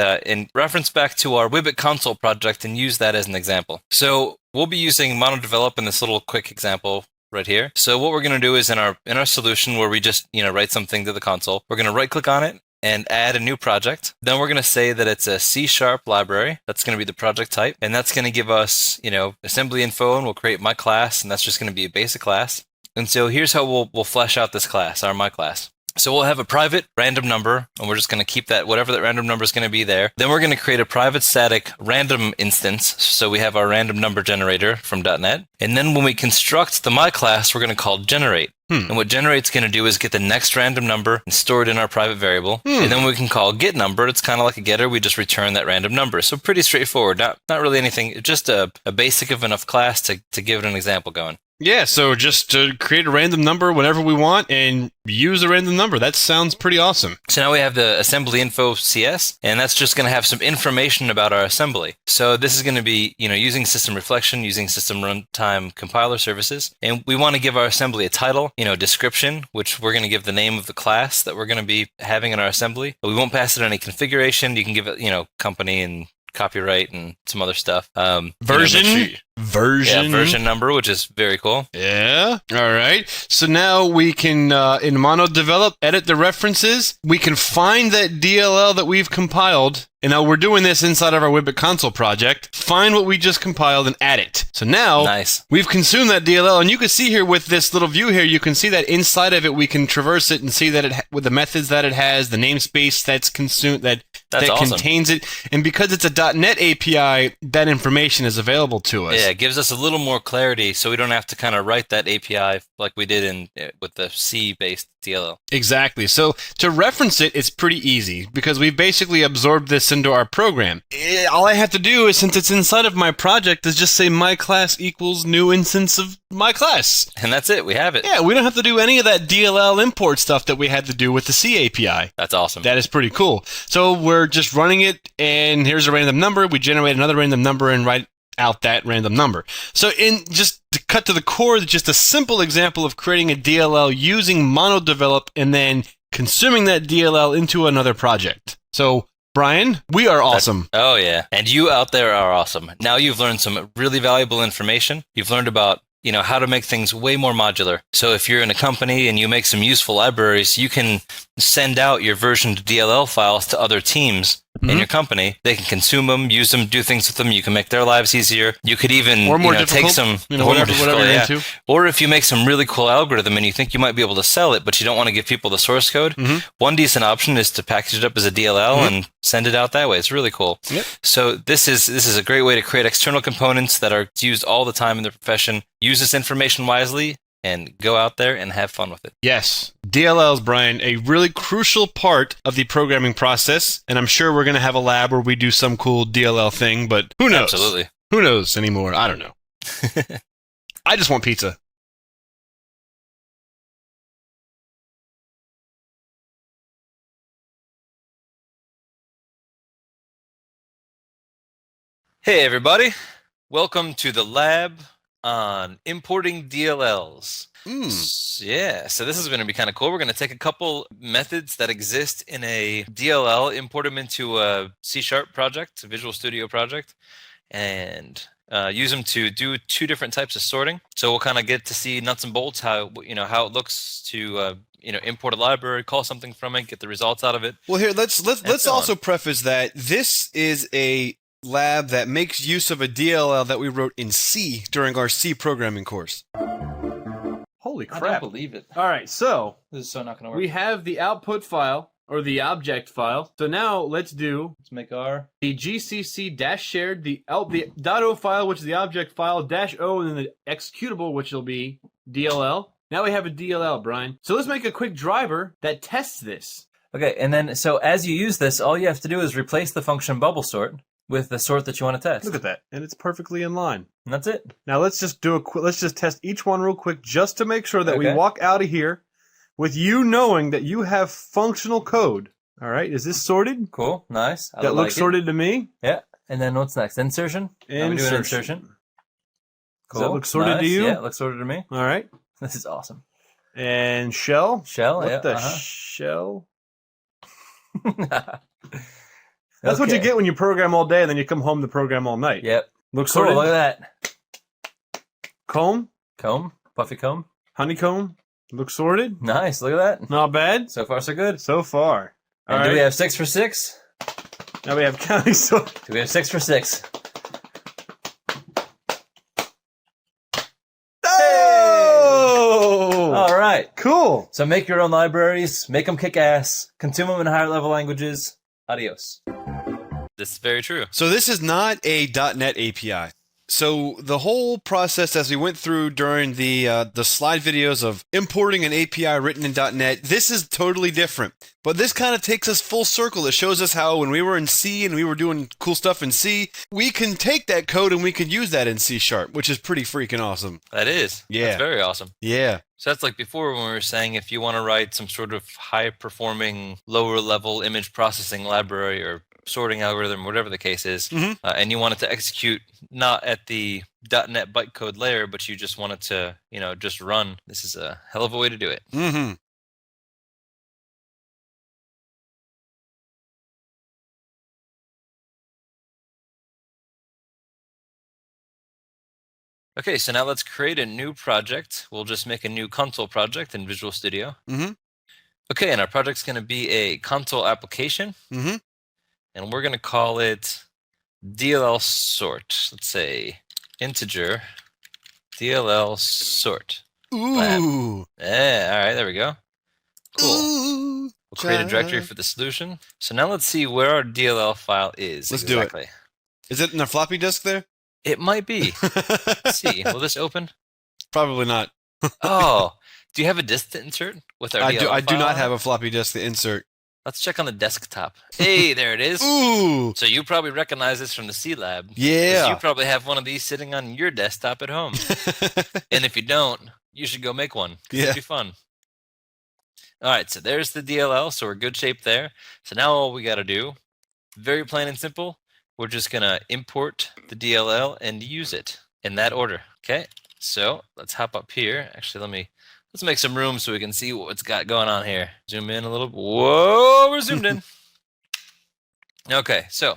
Speaker 2: reference back to our Wibbit console project and use that as an example. So we'll be using MonoDevelop in this little quick example right here. So what we're going to do is in our solution where we just write something to the console, we're going to right click on it and add a new project. Then we're going to say that it's a C# library. That's going to be the project type, and that's going to give us assembly info, and we'll create my class, and that's just going to be a basic class. And so here's how we'll flesh out this class, our my class. So we'll have a private random number, and we're just going to keep that, whatever that random number is going to be there. Then we're going to create a private static random instance. So we have our random number generator from .NET. And then when we construct the my class, we're going to call generate. And what generate's going to do is get the next random number and store it in our private variable. And then we can call get number. It's kind of like a getter. We just return that random number. So pretty straightforward. Not really anything. Just a basic of enough class to give it an example going.
Speaker 5: Yeah, so just to create a random number whenever we want and use a random number. That sounds pretty awesome.
Speaker 2: So now we have the assembly info CS, and that's just going to have some information about our assembly. So this is going to be, using system reflection, using system runtime compiler services. And we want to give our assembly a title, description, which we're going to give the name of the class that we're going to be having in our assembly. But we won't pass it any configuration. You can give it, company and copyright and some other stuff. Version number, which is very cool.
Speaker 5: Yeah. All right. So now we can, in MonoDevelop, edit the references. We can find that DLL that we've compiled. And now we're doing this inside of our Wibbit console project. Find what we just compiled and add it. So now we've consumed that DLL. And you can see here with this little view here, you can see that inside of it, we can traverse it and see that with the methods that it has, the namespace that's consumed, that awesome. Contains it. And because it's a .NET API, that information is available to us.
Speaker 2: Yeah, it gives us a little more clarity so we don't have to kind of write that API like we did with the C-based DLL.
Speaker 5: Exactly. So to reference it, it's pretty easy because we've basically absorbed this into our program. All I have to do is, since it's inside of my project, is just say my class equals new instance of my class.
Speaker 2: And that's it. We have it.
Speaker 5: Yeah, we don't have to do any of that DLL import stuff that we had to do with the C API.
Speaker 2: That's awesome.
Speaker 5: That is pretty cool. So we're just running it, and here's a random number. We generate another random number and write out that random number. So just to cut to the core, just a simple example of creating a DLL using MonoDevelop and then consuming that DLL into another project. So Brian, we are awesome.
Speaker 2: Oh yeah. And you out there are awesome. Now you've learned some really valuable information. You've learned about how to make things way more modular. So if you're in a company and you make some useful libraries, you can send out your versioned DLL files to other teams in your company. They can consume them, use them, do things with them. You can make their lives easier. You could even
Speaker 1: Or more
Speaker 2: take
Speaker 1: difficult,
Speaker 2: some,
Speaker 1: whatever you're into.
Speaker 2: Or if you make some really cool algorithm and you think you might be able to sell it, but you don't want to give people the source code, one decent option is to package it up as a DLL and send it out that way. It's really cool.
Speaker 1: Yep.
Speaker 2: So this is a great way to create external components that are used all the time in the profession. Use this information wisely and go out there and have fun with it.
Speaker 1: Yes. DLLs, Brian, a really crucial part of the programming process, and I'm sure we're going to have a lab where we do some cool DLL thing, but who knows?
Speaker 2: Absolutely.
Speaker 1: Who knows anymore? I don't know. I just want pizza.
Speaker 2: Hey everybody, welcome to the lab on importing DLLs. So this is going to be kind of cool. We're going to take a couple methods that exist in a DLL, import them into a C# project, a Visual Studio project, and use them to do two different types of sorting. So we'll kind of get to see nuts and bolts, how it looks to import a library, call something from it, get the results out of it.
Speaker 1: Well, here let's also preface that this is a lab that makes use of a DLL that we wrote in C during our C programming course.
Speaker 6: Holy
Speaker 4: I
Speaker 6: crap.
Speaker 4: don't believe it.
Speaker 6: All right, so
Speaker 4: This is so not going to work.
Speaker 6: we have the output file, or the object file. So now let's
Speaker 4: Let's make our...
Speaker 6: the gcc-shared, the .o file, which is the object file, -o, and then the executable, which will be DLL. Now we have a DLL, Brian. So let's make a quick driver that tests this.
Speaker 4: Okay, and then, so as you use this, all you have to do is replace the function bubble sort with the sort that you want to test.
Speaker 6: Look at that, and it's perfectly in line.
Speaker 4: And that's it.
Speaker 6: Now let's just let's just test each one real quick, just to make sure that we
Speaker 4: Okay.
Speaker 6: walk out of here with you knowing that you have functional code. All right, is this sorted?
Speaker 4: Cool, nice. I
Speaker 6: That
Speaker 4: like
Speaker 6: looks
Speaker 4: it.
Speaker 6: sorted to me.
Speaker 4: Yeah, and then what's next? Insertion? Now we do an insertion.
Speaker 6: Does
Speaker 4: Cool.
Speaker 6: that look sorted to
Speaker 4: nice.
Speaker 6: you?
Speaker 4: Yeah, it looks sorted to me.
Speaker 6: All right,
Speaker 4: This is awesome.
Speaker 6: and shell.
Speaker 4: Shell,
Speaker 6: What
Speaker 4: yeah.
Speaker 6: the shell?
Speaker 4: That's
Speaker 6: That's what you get when you program all day and then you come home to program all night.
Speaker 4: Yep.
Speaker 6: Looks
Speaker 4: Cool,
Speaker 6: sorted.
Speaker 4: look at that.
Speaker 6: Comb,
Speaker 4: Comb, puffy comb.
Speaker 6: honeycomb. Looks sorted.
Speaker 4: Nice, look at that.
Speaker 6: Not bad.
Speaker 4: So far, so good.
Speaker 6: So far. All
Speaker 4: And do
Speaker 6: right.
Speaker 4: we have 6 for 6?
Speaker 6: Now we have counting sort.
Speaker 4: Do we have 6 for 6?
Speaker 6: Oh!
Speaker 4: All right.
Speaker 6: Cool.
Speaker 4: So make your own libraries, make them kick ass, consume them in higher level languages. Adios.
Speaker 2: This is very true.
Speaker 1: So this is not a .NET API. So the whole process, as we went through during the slide videos of importing an API written in .NET, this is totally different. But this kind of takes us full circle. It shows us how when we were in C and we were doing cool stuff in C, we can take that code and we can use that in C#, which is pretty freaking awesome.
Speaker 2: That is.
Speaker 1: Yeah.
Speaker 2: That's very awesome.
Speaker 1: Yeah.
Speaker 2: So that's like before when we were saying if you want to write some sort of high-performing, lower-level image processing library or sorting algorithm, whatever the case is, and you want it to execute not at the .NET bytecode layer, but you just want it to, just run. This is a hell of a way to do it.
Speaker 1: Mm-hmm.
Speaker 2: Okay, so now let's create a new project. We'll just make a new console project in Visual Studio.
Speaker 1: Mm-hmm.
Speaker 2: Okay, and our project's going to be a console application,
Speaker 1: Mm-hmm.
Speaker 2: and we're going to call it DLL sort. Let's say integer DLL sort.
Speaker 1: Ooh.
Speaker 2: Yeah, all right, there we go. Cool.
Speaker 1: Ooh.
Speaker 2: We'll create a directory for the solution. So now let's see where our DLL file is.
Speaker 1: Let's do it.
Speaker 2: exactly.
Speaker 1: Is it in the floppy disk there?
Speaker 2: It might be. Let's see. Will this open?
Speaker 1: Probably not.
Speaker 2: Oh, do you have a disk to insert with our DLL
Speaker 1: I do
Speaker 2: file
Speaker 1: not
Speaker 2: on
Speaker 1: have
Speaker 2: it?
Speaker 1: a floppy disk to insert.
Speaker 2: Let's check on the desktop. Hey, there it is.
Speaker 1: Ooh.
Speaker 2: So you probably recognize this from the C Lab. 'cause
Speaker 1: Yeah.
Speaker 2: You probably have one of these sitting on your desktop at home. And if you don't, you should go make one. 'Cause
Speaker 1: Yeah.
Speaker 2: It'd be fun. All right, so there's the DLL. So we're good shape there. So now all we got to do, very plain and simple, we're just going to import the DLL and use it in that order. Okay, so let's hop up here. Actually, let's make some room so we can see what it's got going on here. Zoom in a little. Whoa, we're zoomed in. Okay, so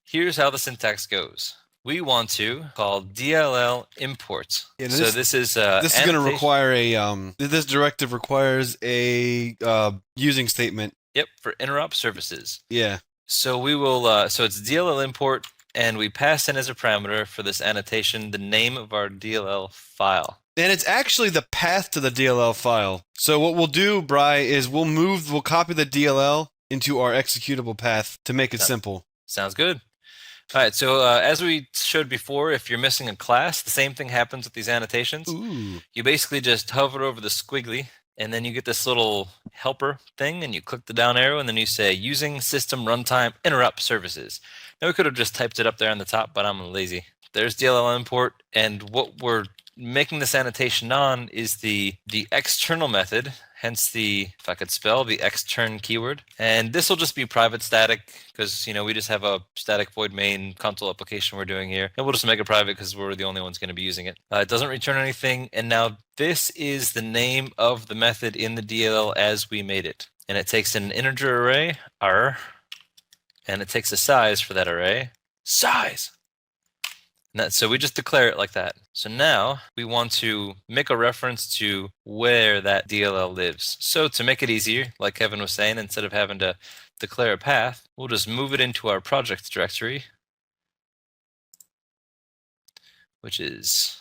Speaker 2: here's how the syntax goes. We want to call DLL import.
Speaker 1: Yeah,
Speaker 2: so this is
Speaker 1: This is going to
Speaker 2: annotation-
Speaker 1: require a this directive requires a using statement.
Speaker 2: Yep, for interop services.
Speaker 1: Yeah.
Speaker 2: So we will. So it's DLL import, and we pass in as a parameter for this annotation the name of our DLL file.
Speaker 1: And it's actually the path to the DLL file. So what we'll do, Bri, is we'll copy the DLL into our executable path to make it simple.
Speaker 2: Sounds good. All right, so as we showed before, if you're missing a class, the same thing happens with these annotations.
Speaker 1: Ooh.
Speaker 2: You basically just hover over the squiggly, and then you get this little helper thing, and you click the down arrow, and then you say, using system runtime interrupt services. Now, we could have just typed it up there on the top, but I'm lazy. There's DLL import, and what we're making this annotation on is the external method, hence the, if I could spell, the extern keyword. And this will just be private static because, we just have a static void main console application we're doing here. And we'll just make it private because we're the only ones going to be using it. It doesn't return anything. And now this is the name of the method in the DLL as we made it. And it takes an integer array, R, and it takes a size for that array, size. So we just declare it like that. So now we want to make a reference to where that DLL lives. So to make it easier, like Kevin was saying, instead of having to declare a path, we'll just move it into our project directory, which is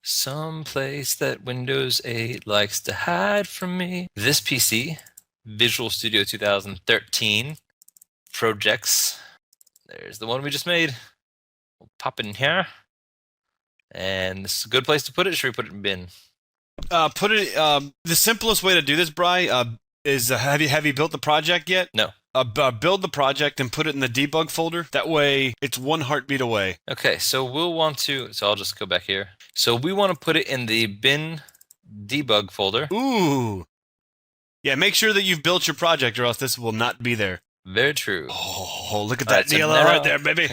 Speaker 2: someplace that Windows 8 likes to hide from me. This PC, Visual Studio 2013, projects. There's the one we just made. We'll pop it in here, and this is a good place to put it. Should we put it in bin?
Speaker 1: The simplest way to do this, Bri, is have you built the project yet?
Speaker 2: No.
Speaker 1: Build the project and put it in the debug folder. That way, it's one heartbeat away.
Speaker 2: Okay, so we'll want to. So I'll just go back here. So we want to put it in the bin debug folder.
Speaker 1: Ooh. Yeah, make sure that you've built your project, or else this will not be there.
Speaker 2: Very true.
Speaker 1: Oh, look at that
Speaker 2: so
Speaker 1: DLL
Speaker 2: now,
Speaker 1: right there, baby.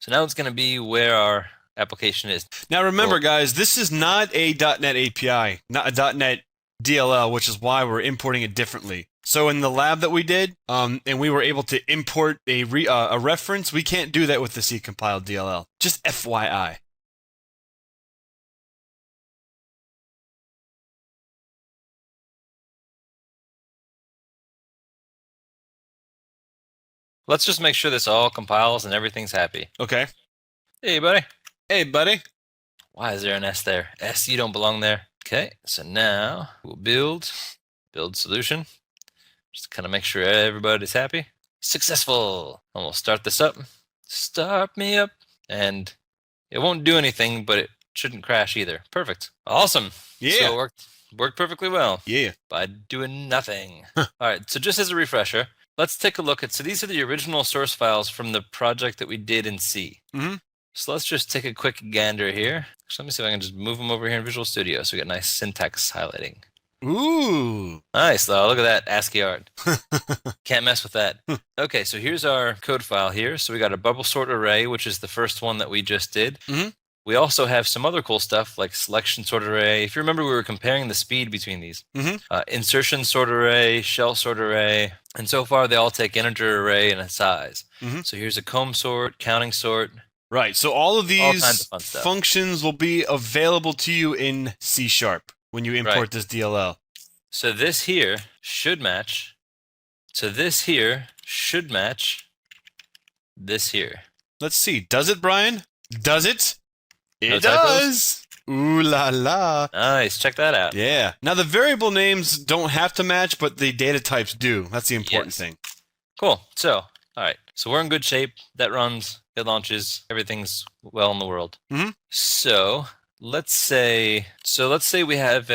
Speaker 2: So now it's going to be where our application is.
Speaker 1: Now remember, guys, this is not a .NET API, not a .NET DLL, which is why we're importing it differently. So in the lab that we did, and we were able to import a reference, we can't do that with the C compiled DLL. Just FYI.
Speaker 2: Let's just make sure this all compiles and everything's happy.
Speaker 1: Okay.
Speaker 2: Hey, buddy.
Speaker 1: Hey, buddy.
Speaker 2: Why is there an S there? S, you don't belong there. Okay, so now we'll build solution. Just kind of make sure everybody's happy. Successful. And we'll start this up. Start me up. And it won't do anything, but it shouldn't crash either. Perfect. Awesome.
Speaker 1: Yeah.
Speaker 2: So it worked perfectly well.
Speaker 1: Yeah.
Speaker 2: By doing nothing. All right, so just as a refresher, let's take a look at, so these are the original source files from the project that we did in C.
Speaker 1: Mm-hmm.
Speaker 2: So let's just take a quick gander here. So let me see if I can just move them over here in Visual Studio so we get nice syntax highlighting.
Speaker 1: Ooh.
Speaker 2: Nice, though. Look at that ASCII art. Can't mess with that. Okay, so here's our code file here. So we got a bubble sort array, which is the first one that we just did.
Speaker 1: Mm-hmm.
Speaker 2: We also have some other cool stuff like selection sort array. If you remember, we were comparing the speed between these.
Speaker 1: Mm-hmm.
Speaker 2: Insertion sort array, shell sort array, and so far they all take integer array and a size.
Speaker 1: Mm-hmm.
Speaker 2: So here's a comb sort, counting sort.
Speaker 1: Right, so all of these
Speaker 2: kinds of fun stuff.
Speaker 1: functions will be available to you in C# when you import this DLL.
Speaker 2: So this here should match. So this here should match this here.
Speaker 1: Let's see. Does it, Brian? Does it? It
Speaker 2: No
Speaker 1: does! Ooh la la.
Speaker 2: Nice, check that out.
Speaker 1: Yeah. Now the variable names don't have to match, but the data types do. That's the important thing.
Speaker 2: Cool. So, all right. So we're in good shape. That runs. It launches. Everything's well in the world.
Speaker 1: Mm-hmm.
Speaker 2: So let's say we have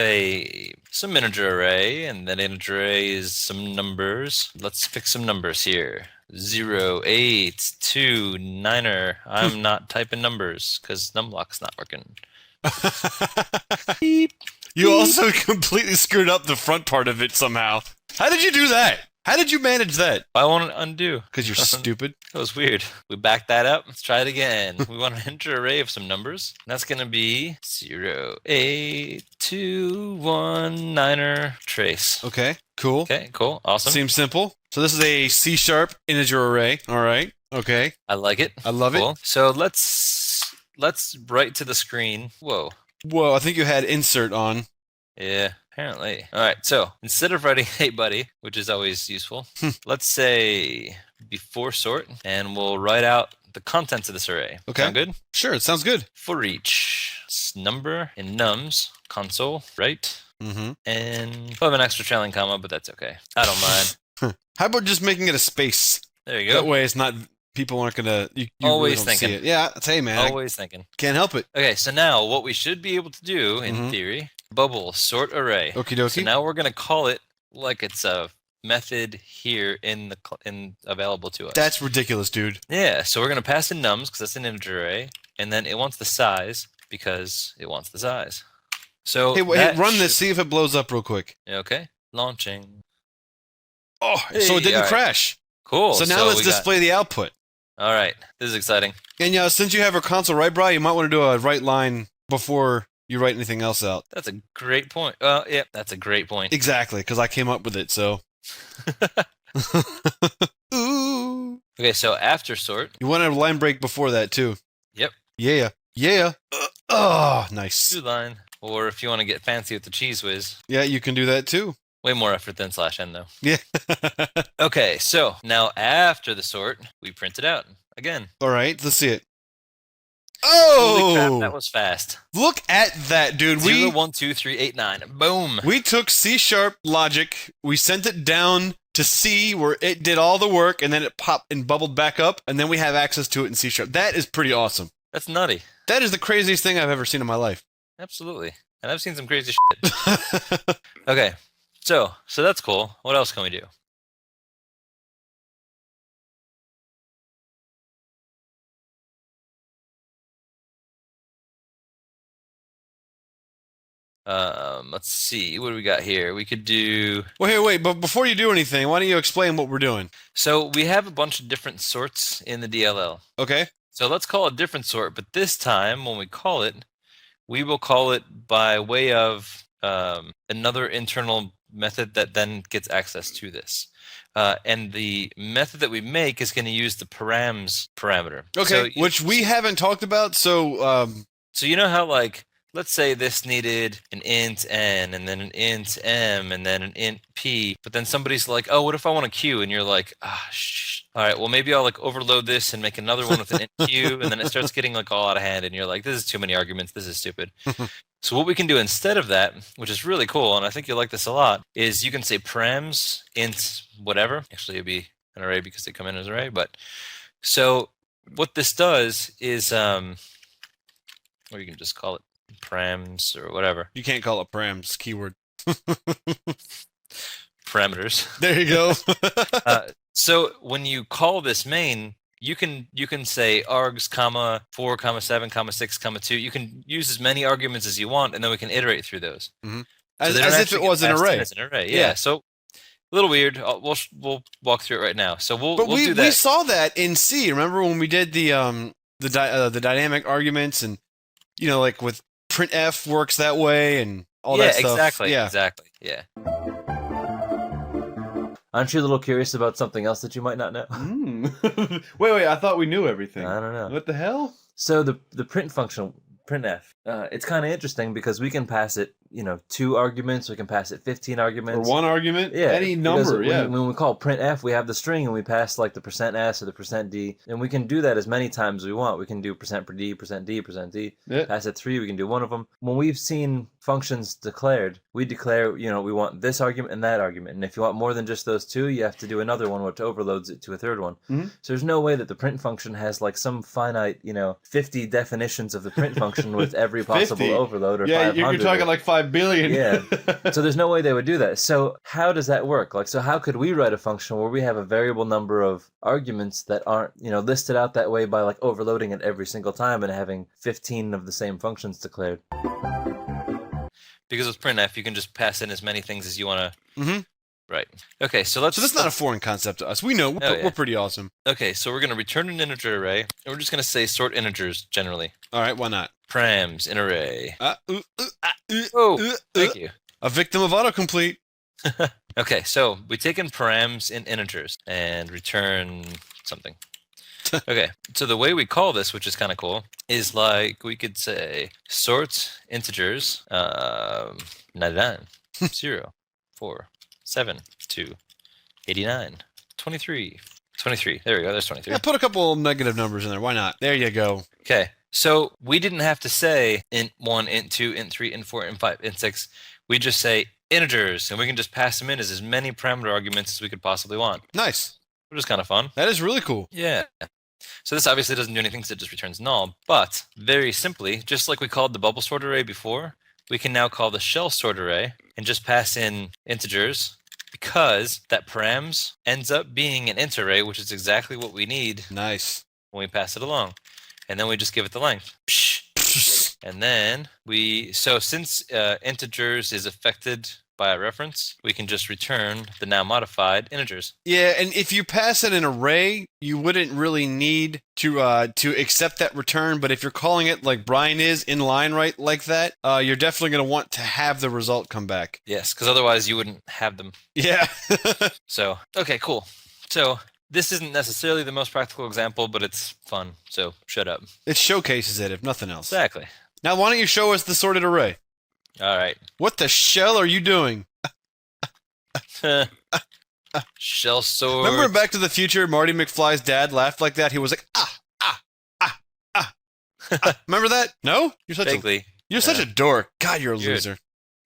Speaker 2: some integer array, and that integer array is some numbers. Let's pick some numbers here. 0, 8, 2, 9er. I'm not typing numbers because numlock's not working. Beep.
Speaker 1: You also completely screwed up the front part of it somehow. How did you do that? How did you manage that?
Speaker 2: I want to undo.
Speaker 1: Because you're stupid.
Speaker 2: That was weird. We backed that up. Let's try it again. We want an integer array of some numbers. That's going to be 0, 8, 2, 1, 9er, trace.
Speaker 1: Okay, cool.
Speaker 2: Okay, cool. Awesome.
Speaker 1: Seems simple. So this is a C# integer array. All right. Okay.
Speaker 2: I like it.
Speaker 1: I love it.
Speaker 2: So let's write to the screen. Whoa.
Speaker 1: Whoa, I think you had insert on.
Speaker 2: Yeah, apparently. All right, so instead of writing "Hey buddy," which is always useful, let's say before sort, and we'll write out the contents of this array.
Speaker 1: Okay.
Speaker 2: Sound good?
Speaker 1: Sure, it sounds good.
Speaker 2: For each number in nums console, right?
Speaker 1: Mm-hmm.
Speaker 2: And we'll have an extra trailing comma, but that's okay. I don't mind.
Speaker 1: How about just making it a space?
Speaker 2: There you go.
Speaker 1: That way it's not, people aren't going to, you
Speaker 2: Always
Speaker 1: really don't see
Speaker 2: thinking.
Speaker 1: it. Yeah, hey man, I
Speaker 2: Always thinking.
Speaker 1: can't help it.
Speaker 2: Okay, so now what we should be able to do, in
Speaker 1: Mhm.
Speaker 2: theory, bubble sort array.
Speaker 1: Okie dokie.
Speaker 2: So now we're going to call it like it's a method here in available to us.
Speaker 1: That's ridiculous, dude.
Speaker 2: Yeah, so we're going to pass in nums because that's an integer array, and then it wants the size because it wants the size. So
Speaker 1: Hey,
Speaker 2: that
Speaker 1: run this,
Speaker 2: should-
Speaker 1: see if it blows up real quick.
Speaker 2: Okay, launching.
Speaker 1: Oh, so it
Speaker 2: Hey,
Speaker 1: didn't
Speaker 2: alright.
Speaker 1: crash.
Speaker 2: Cool.
Speaker 1: So now let's
Speaker 2: we got-
Speaker 1: display the output.
Speaker 2: All right, this is exciting.
Speaker 1: And since you have a console write bra, you might want to do a write line before you write anything else out.
Speaker 2: That's a great point. Yeah, that's a great point.
Speaker 1: Exactly, because I came up with it, so. Ooh.
Speaker 2: Okay, so after sort,
Speaker 1: You want a line break before that, too.
Speaker 2: Yep.
Speaker 1: Yeah. Yeah. Oh, nice.
Speaker 2: two line, or if you want to get fancy with the cheese whiz,
Speaker 1: Yeah, you can do that, too.
Speaker 2: way more effort than /n though.
Speaker 1: Yeah.
Speaker 2: Okay, so now after the sort, we print it out again.
Speaker 1: All right, let's see it.
Speaker 2: Holy crap,
Speaker 1: Oh!
Speaker 2: that was fast.
Speaker 1: Look at that, dude.
Speaker 2: 0, 1, 2, 3, 8, 9. Boom.
Speaker 1: We took C# logic, we sent it down to C where it did all the work, and then it popped and bubbled back up, and then we have access to it in C#. That is pretty awesome.
Speaker 2: That's nutty.
Speaker 1: That is the craziest thing I've ever seen in my life.
Speaker 2: Absolutely. And I've seen some crazy shit. Okay, so that's cool. What else can we do? Let's see. What do we got here? We could do.
Speaker 1: Wait, but before you do anything, why don't you explain what we're doing?
Speaker 2: So we have a bunch of different sorts in the DLL.
Speaker 1: Okay?
Speaker 2: So let's call it different sort, but this time when we call it, we will call it by way of another internal method that then gets access to this. And the method that we make is going to use the params parameter.
Speaker 1: Okay,
Speaker 2: So,
Speaker 1: which we haven't talked about, so
Speaker 2: so you know how, like, let's say this needed an int n, and then an int m, and then an int p, but then somebody's like, oh, what if I want a q? And you're like, all right, well, maybe I'll, like, overload this and make another one with an int q, and then it starts getting, like, all out of hand, and you're like, this is too many arguments, this is stupid. So what we can do instead of that, which is really cool, and I think you'll like this a lot, is you can say params int whatever. Actually, it'd be an array because they come in as array, but so what this does is, or you can just call it params or whatever.
Speaker 1: you can't call it params, keyword.
Speaker 2: Parameters.
Speaker 1: There you go.
Speaker 2: So when you call this main, you can say args, comma 4, comma 7, comma 6, comma 2. You can use as many arguments as you want, and then we can iterate through those.
Speaker 1: As
Speaker 2: they don't
Speaker 1: if
Speaker 2: actually
Speaker 1: it
Speaker 2: get
Speaker 1: was an
Speaker 2: passed in
Speaker 1: array.
Speaker 2: as an array.
Speaker 1: Yeah.
Speaker 2: Yeah. So a little weird. We'll walk through it right now. So we'll
Speaker 1: But
Speaker 2: do
Speaker 1: we
Speaker 2: that.
Speaker 1: saw that in C. Remember when we did the dynamic arguments, and like with printf works that way and all that stuff.
Speaker 2: Exactly. Yeah.
Speaker 4: Aren't you a little curious about something else that you might not know?
Speaker 6: Wait, I thought we knew everything.
Speaker 4: I don't know.
Speaker 6: What the hell?
Speaker 4: So the print function, printf, it's kind of interesting because we can pass it, 2 arguments. We can pass it 15
Speaker 6: Or
Speaker 4: arguments.
Speaker 6: one argument?
Speaker 4: Yeah,
Speaker 6: Any
Speaker 4: because
Speaker 6: number, yeah.
Speaker 4: When we call printf, we have the string and we pass like the %s or the %d, and we can do that as many times as we want. We can do %d, %d, %d.
Speaker 6: Yeah.
Speaker 4: Pass it 3, we can do one of them. When we've seen functions declared, we declare, we want this argument and that argument. And if you want more than just those 2, you have to do another one which overloads it to a third one.
Speaker 6: Mhm.
Speaker 4: So there's no way that the print function has like some finite, 50 definitions of the print function with every possible
Speaker 6: 50.
Speaker 4: overload or
Speaker 6: Yeah,
Speaker 4: 500.
Speaker 6: you're talking like 5 billion.
Speaker 4: Yeah. So there's no way they would do that. So how does that work? So how could we write a function where we have a variable number of arguments that aren't, listed out that way by like overloading it every single time and having 15 of the same functions declared?
Speaker 2: Because with printf, you can just pass in as many things as you want to.
Speaker 1: Mhm.
Speaker 2: Right. Okay. So let's.
Speaker 1: So that's not a foreign concept to us. We know.
Speaker 2: yeah.
Speaker 1: We're pretty awesome.
Speaker 2: Okay. So we're going to return an integer array, and we're just going to say sort integers generally.
Speaker 1: All right, why not?
Speaker 2: Params in array.
Speaker 1: Oh,
Speaker 2: Thank you.
Speaker 1: a victim of autocomplete.
Speaker 2: Okay, so we take in params in integers and return something. Okay, so the way we call this, which is kind of cool, is like we could say sort integers 99, 0, 4, 7, 2, 89, 23, 23. There we go. There's 23.
Speaker 1: Yeah, put a couple negative numbers in there. Why not? There you go.
Speaker 2: Okay. So we didn't have to say int1, int2, int3, int4, int5, int6. We just say integers, and we can just pass them in as many parameter arguments as we could possibly want.
Speaker 1: Nice.
Speaker 2: Which is kind of fun.
Speaker 1: That is really cool.
Speaker 2: Yeah. So this obviously doesn't do anything because it just returns null. But very simply, just like we called the bubble sort array before, we can now call the shell sort array and just pass in integers because that params ends up being an int array, which is exactly what we need
Speaker 1: Nice.
Speaker 2: when we pass it along. And then we just give it the length. And then since integers is affected by a reference, we can just return the now modified integers.
Speaker 1: Yeah, and if you pass in an array, you wouldn't really need to accept that return. But if you're calling it like Brian is in line right like that, you're definitely going to want to have the result come back.
Speaker 2: Yes, because otherwise you wouldn't have them.
Speaker 1: Yeah.
Speaker 2: So, okay, cool. So this isn't necessarily the most practical example, but it's fun. So shut up.
Speaker 1: It showcases it, if nothing else.
Speaker 2: Exactly.
Speaker 1: Now, why don't you show us the sorted array?
Speaker 2: All right.
Speaker 1: What the shell are you doing?
Speaker 2: Shell sort.
Speaker 1: Remember in Back to the Future, Marty McFly's dad laughed like that? He was like, Remember that? No? You're such a dork. God, you're a loser.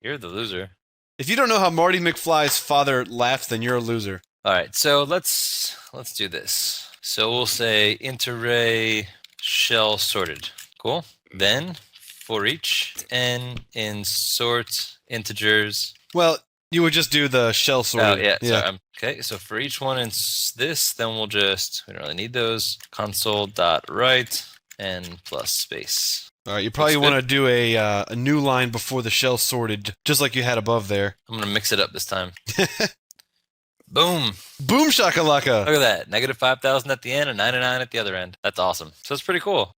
Speaker 2: You're the loser.
Speaker 1: If you don't know how Marty McFly's father laughs, then you're a loser.
Speaker 2: All right, so let's do this. So we'll say int array shell sorted. Cool. Then for each n in sort integers.
Speaker 1: Well, you would just do the shell sorted.
Speaker 2: Oh yeah. Sorry. Okay. So for each one in this, then we don't really need those. Console.write n plus space.
Speaker 1: All right, you probably want to do a new line before the shell sorted, just like you had above there.
Speaker 2: I'm gonna mix it up this time. Boom.
Speaker 1: Boom shakalaka.
Speaker 2: Look at that. Negative 5,000 at the end and 99 at the other end. That's awesome. So it's pretty cool.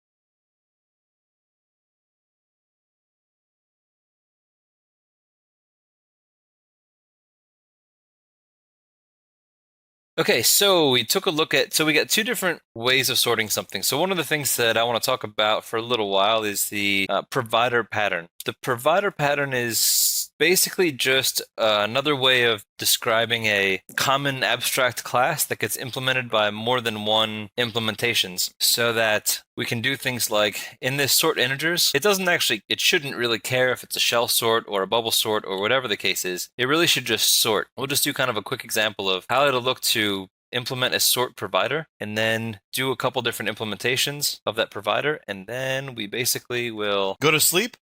Speaker 2: Okay, so we took a look at, we got two different ways of sorting something. So one of the things that I want to talk about for a little while is the provider pattern. The provider pattern is basically just another way of describing a common abstract class that gets implemented by more than one implementations, so that we can do things like in this sort integers, it shouldn't really care if it's a shell sort or a bubble sort or whatever the case is. It really should just sort. We'll just do kind of a quick example of how it'll look to implement a sort provider and then do a couple different implementations of that provider, and then we basically will
Speaker 1: go to sleep.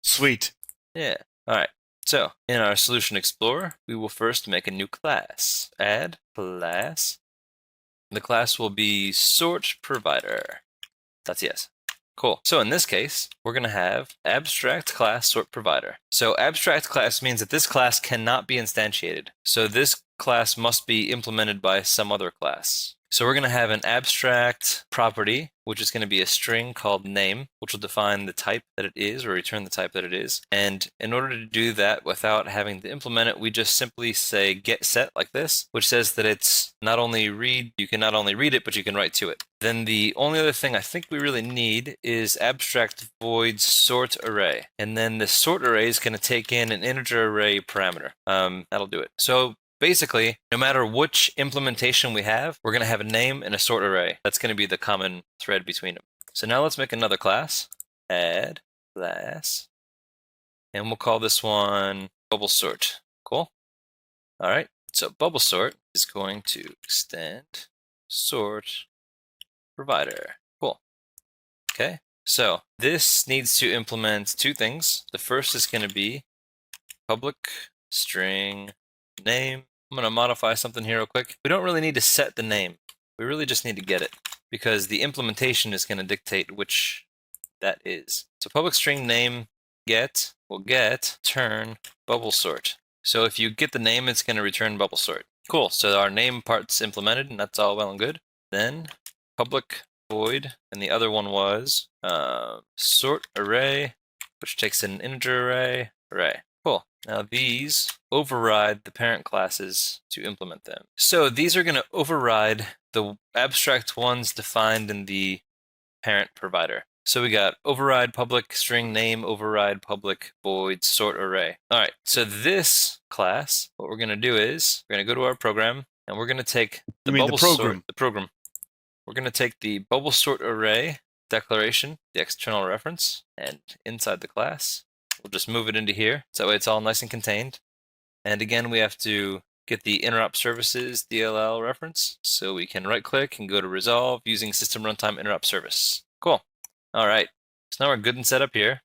Speaker 2: Sweet. Yeah. All right. So in our Solution Explorer, we will first make a new class. Add class. The class will be sort provider. That's yes. Cool. So in this case, we're going to have abstract class sort provider. So abstract class means that this class cannot be instantiated. So this class must be implemented by some other class. So we're going to have an abstract property, which is going to be a string called name, which will define the type that it is or return the type that it is. And in order to do that without having to implement it, we just simply say get set like this, which says that it's you can not only read it, but you can write to it. Then the only other thing I think we really need is abstract void sort array. And then the sort array is going to take in an integer array parameter. That'll do it. So basically, no matter which implementation we have, we're going to have a name and a sort array. That's going to be the common thread between them. So now let's make another class. Add class. And we'll call this one bubble sort. Cool. All right. So bubble sort is going to extend sort provider. Cool. Okay. So this needs to implement two things. The first is going to be public string name. I'm going to modify something here real quick. We don't really need to set the name. We really just need to get it because the implementation is going to dictate which that is. So public string name get will get turn bubble sort. So if you get the name, it's going to return bubble sort. Cool. So our name part's implemented and that's all well and good. Then public void, and the other one was sort array, which takes an integer array. Cool. Now these override the parent classes to implement them. So these are going to override the abstract ones defined in the parent provider. So we got override public string name, override public void sort array. All right, so this class, what we're going to do is we're going to go to our program and we're going to take the
Speaker 1: You mean the
Speaker 2: bubble
Speaker 1: program?
Speaker 2: sort. The program. We're going to take the bubble sort array declaration, the external reference, and inside the class, we'll just move it into here. So that way it's all nice and contained. And again, we have to get the interrupt services DLL reference. So we can right click and go to resolve using system runtime interrupt service. Cool. All right. So now we're good and set up here.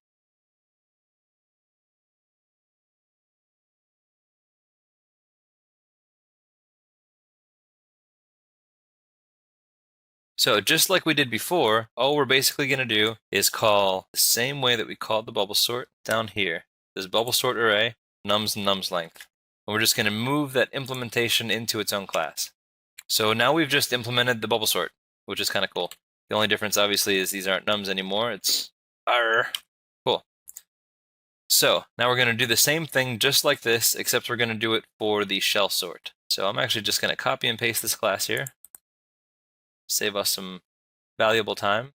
Speaker 2: So just like we did before, all we're basically going to do is call the same way that we called the bubble sort down here. This bubble sort array, nums and nums length. And we're just going to move that implementation into its own class. So now we've just implemented the bubble sort, which is kind of cool. The only difference obviously is these aren't nums anymore. It's arr. Cool. So now we're going to do the same thing just like this, except we're going to do it for the shell sort. So I'm actually just going to copy and paste this class here. Save us some valuable time.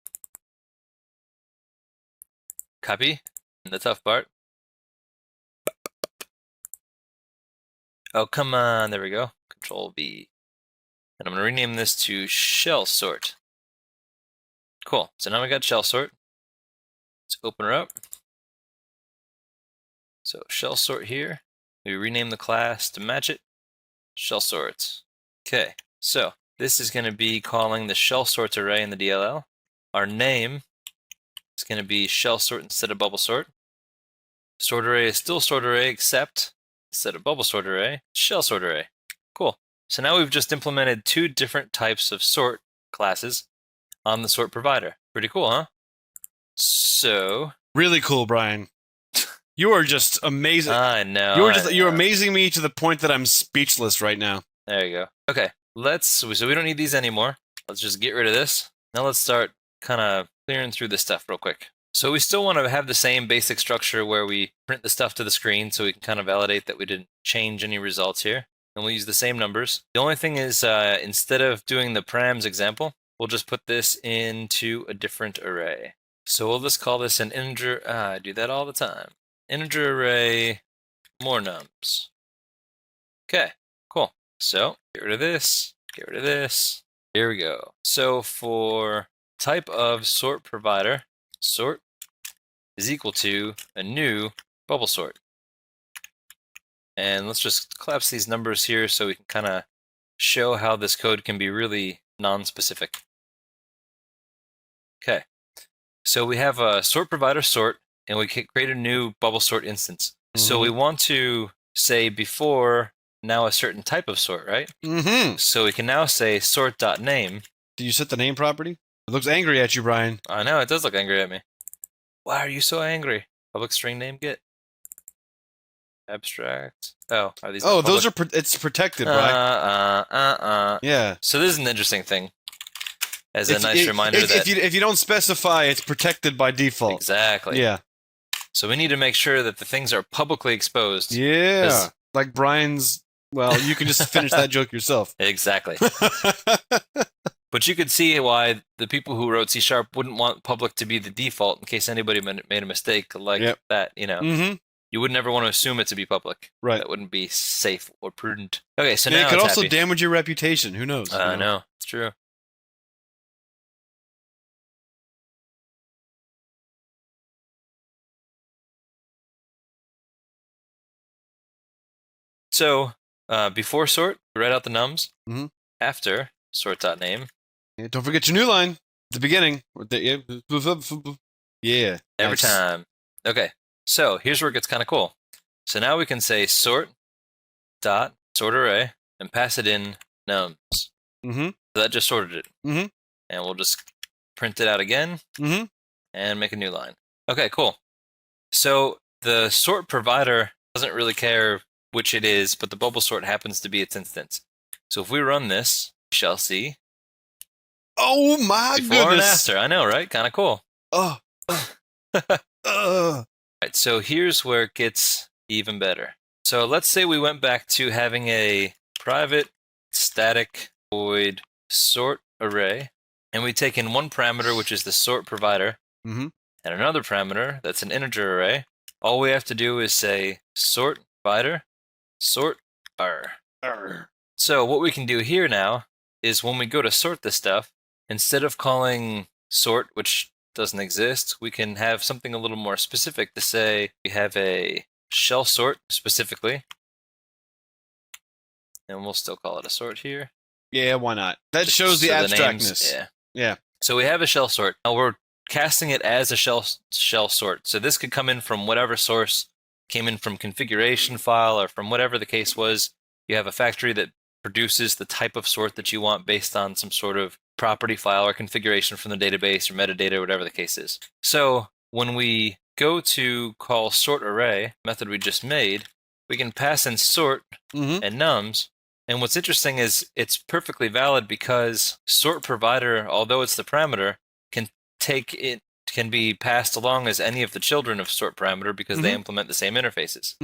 Speaker 2: Copy, and the tough part. Oh, come on, there we go. Control V. And I'm going to rename this to shell sort. Cool, so now we got shell sort. Let's open her up. So shell sort here. We rename the class to match it. Shell sorts. Okay, so this is going to be calling the shell sorts array in the DLL. Our name is going to be shell sort instead of bubble sort. Sort array is still sort array, except instead of bubble sort array, shell sort array. Cool. So now we've just implemented two different types of sort classes on the sort provider. Pretty cool, huh? So
Speaker 1: Really cool, Brian. You are just amazing.
Speaker 2: I know.
Speaker 1: You're amazing me to the point that I'm speechless right now.
Speaker 2: There you go. Okay. So we don't need these anymore. Let's just get rid of this. Now let's start kind of clearing through this stuff real quick. So we still want to have the same basic structure where we print the stuff to the screen so we can kind of validate that we didn't change any results here. And we'll use the same numbers. The only thing is instead of doing the params example, we'll just put this into a different array. So we'll just call this an integer. I do that all the time. Integer array, more nums. Okay, cool. So get rid of this, get rid of this. Here we go. So for type of sort provider, sort is equal to a new bubble sort. And let's just collapse these numbers here so we can kind of show how this code can be really non-specific. Okay, so we have a sort provider sort, and we can create a new bubble sort instance. So we want to say before now a certain type of sort, right? So we can now say sort.name.
Speaker 1: Did you set the name property? It looks angry at you, Brian.
Speaker 2: I know, it does look angry at me. Why are you so angry? Public string name get. Abstract. Oh, are these?
Speaker 1: Oh, those are. It's protected, Brian. Yeah.
Speaker 2: So this is an interesting thing. As a nice reminder that
Speaker 1: if you don't specify, it's protected by default.
Speaker 2: Exactly.
Speaker 1: Yeah.
Speaker 2: So we need to make sure that the things are publicly exposed.
Speaker 1: Yeah. Like Brian's. Well, you can just finish that joke yourself.
Speaker 2: Exactly. But you could see why the people who wrote C# wouldn't want public to be the default in case anybody made a mistake like that, you know. You would never want to assume it to be public.
Speaker 1: Right.
Speaker 2: That wouldn't be safe or prudent. Okay, so now
Speaker 1: it could also damage your reputation. Who knows?
Speaker 2: I know. It's true. So before sort, write out the nums. After sort.name.
Speaker 1: Yeah, don't forget your new line at the beginning. Yeah.
Speaker 2: Every time. Okay. So here's where it gets kind of cool. So now we can say sort dot sort array and pass it in nums. So that just sorted it. And we'll just print it out again and make a new line. Okay, cool. So the sort provider doesn't really care which it is, but the bubble sort happens to be its instance. So if we run this, we shall see.
Speaker 1: Oh my
Speaker 2: before
Speaker 1: goodness!
Speaker 2: And after, I know, right? Kind of cool.
Speaker 1: Oh.
Speaker 2: Right, so here's where it gets even better. So let's say we went back to having a private static void sort array, and we take in one parameter, which is the sort provider, and another parameter that's an integer array. All we have to do is say sort provider, sort r. So what we can do here now is when we go to sort this stuff, instead of calling sort, which doesn't exist, we can have something a little more specific to say we have a shell sort specifically, and we'll still call it a sort here.
Speaker 5: Yeah, why not? That
Speaker 2: Just
Speaker 5: shows the
Speaker 2: so
Speaker 5: abstractness.
Speaker 2: names,
Speaker 5: Yeah.
Speaker 2: So we have a shell sort. Now we're casting it as a shell sort. So this could come in from whatever source, came in from configuration file or from whatever the case was. You have a factory that produces the type of sort that you want based on some sort of property file or configuration from the database or metadata, whatever the case is. So when we go to call sort array, method we just made, we can pass in sort and nums. And what's interesting is it's perfectly valid because sort provider, although it's the parameter, can be passed along as any of the children of sort parameter because they implement the same interfaces,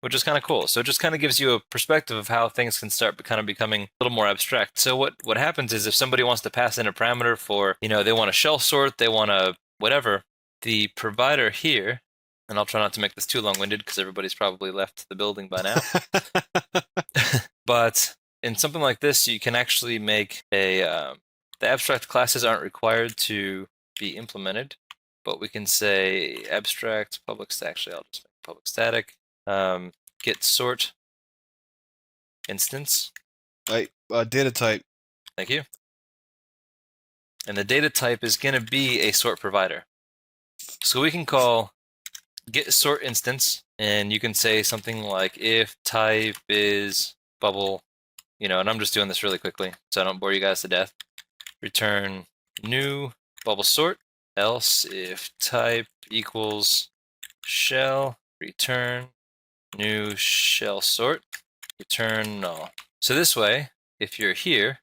Speaker 2: which is kind of cool. So it just kind of gives you a perspective of how things can start kind of becoming a little more abstract. So what happens is if somebody wants to pass in a parameter for, they want a shell sort, they want a whatever, the provider here, and I'll try not to make this too long-winded because everybody's probably left the building by now. But in something like this, you can actually make the abstract classes aren't required to be implemented, but we can say abstract public static. Actually, I'll just make public static. Get sort instance.
Speaker 5: Data type.
Speaker 2: Thank you. And the data type is going to be a sort provider. So we can call get sort instance, and you can say something like if type is bubble, and I'm just doing this really quickly so I don't bore you guys to death. Return new bubble sort, else if type equals shell, return new shell sort, return null. So this way, if you're here,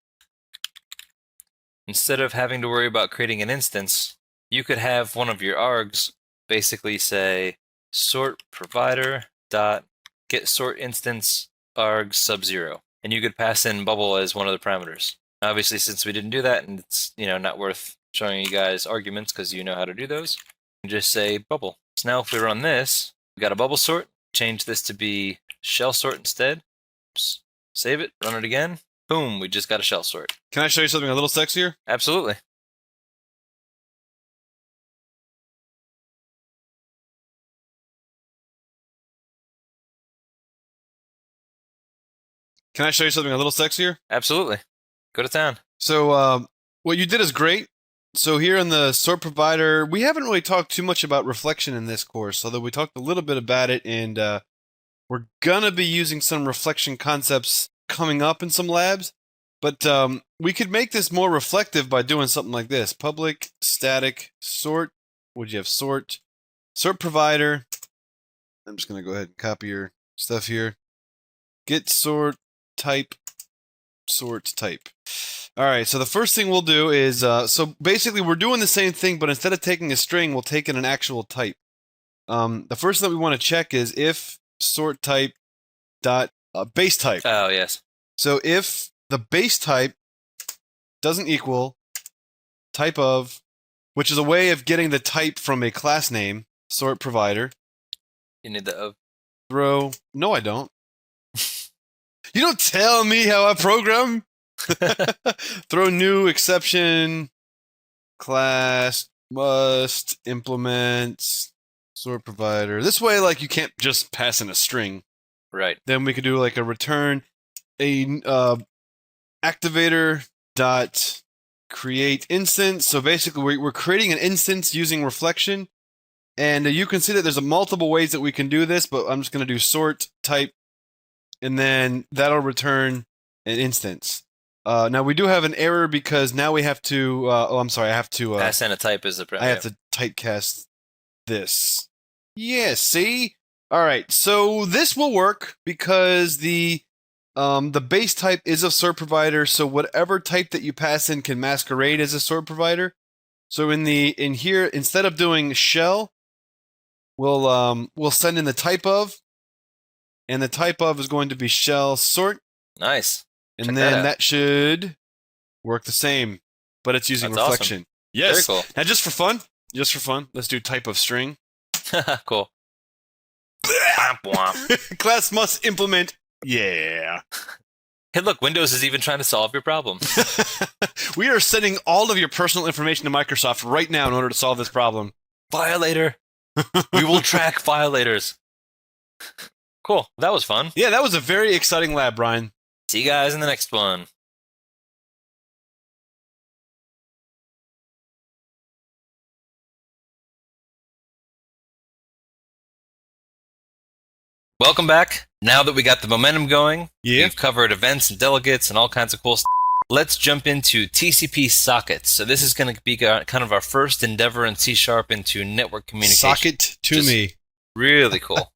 Speaker 2: instead of having to worry about creating an instance, you could have one of your args basically say sort provider dot get sort instance arg sub 0, and you could pass in bubble as one of the parameters. Obviously, since we didn't do that, and it's not worth showing you guys arguments because you know how to do those, you just say bubble. So now if we run this, we got a bubble sort. Change this to be shell sort instead. Oops. Save it. Run it again. Boom! We just got a shell sort.
Speaker 5: Can I show you something a little sexier?
Speaker 2: Absolutely.
Speaker 5: Can I show you something a little sexier?
Speaker 2: Absolutely. Go to town.
Speaker 5: So what you did is great. So here in the sort provider, we haven't really talked too much about reflection in this course, although we talked a little bit about it, and we're going to be using some reflection concepts coming up in some labs. But we could make this more reflective by doing something like this. Public static sort. Would you have sort? Sort provider. I'm just going to go ahead and copy your stuff here. Get sort type. Sort type. All right, so the first thing we'll do is, so basically we're doing the same thing, but instead of taking a string, we'll take in an actual type. The first thing we want to check is if sort type dot base type.
Speaker 2: Oh, yes.
Speaker 5: So if the base type doesn't equal type of, which is a way of getting the type from a class name, sort provider.
Speaker 2: You need the of.
Speaker 5: Throw, no I don't. You don't tell me how I program. Throw new exception class must implement sort provider. This way, like, you can't just pass in a string.
Speaker 2: Right.
Speaker 5: Then we could do like a return a activator dot create instance. So basically, we're creating an instance using reflection, and you can see that there's multiple ways that we can do this. But I'm just going to do sort type, and then that'll return an instance. Now we do have an error because now we have to. I have to
Speaker 2: pass in a type as a parameter.
Speaker 5: I have to typecast this. Yeah, see? All right, so this will work because the base type is a sort provider, so whatever type that you pass in can masquerade as a sort provider. So in here, instead of doing shell, we'll send in the type of, and the type of is going to be shell sort.
Speaker 2: Nice.
Speaker 5: And
Speaker 2: Check
Speaker 5: then
Speaker 2: that
Speaker 5: that should work the same, but it's using
Speaker 2: That's
Speaker 5: reflection.
Speaker 2: awesome.
Speaker 5: Yes.
Speaker 2: Very cool.
Speaker 5: Now just for fun, let's do type of string.
Speaker 2: Cool. Womp womp.
Speaker 5: Class must implement. Yeah.
Speaker 2: Hey, Hey, look, Windows is even trying to solve your problem.
Speaker 1: We are sending all of your personal information to Microsoft right now in order to solve this problem.
Speaker 2: Violator. We will track violators. Cool. That was fun.
Speaker 1: Yeah, that was a very exciting lab, Brian.
Speaker 2: See you guys in the next one. Welcome back. Now that we got the momentum going, we've covered events and delegates and all kinds of cool stuff. Let's jump into TCP Sockets. So this is going to be kind of our first endeavor in C# into network communication.
Speaker 1: Socket to me.
Speaker 2: Really cool.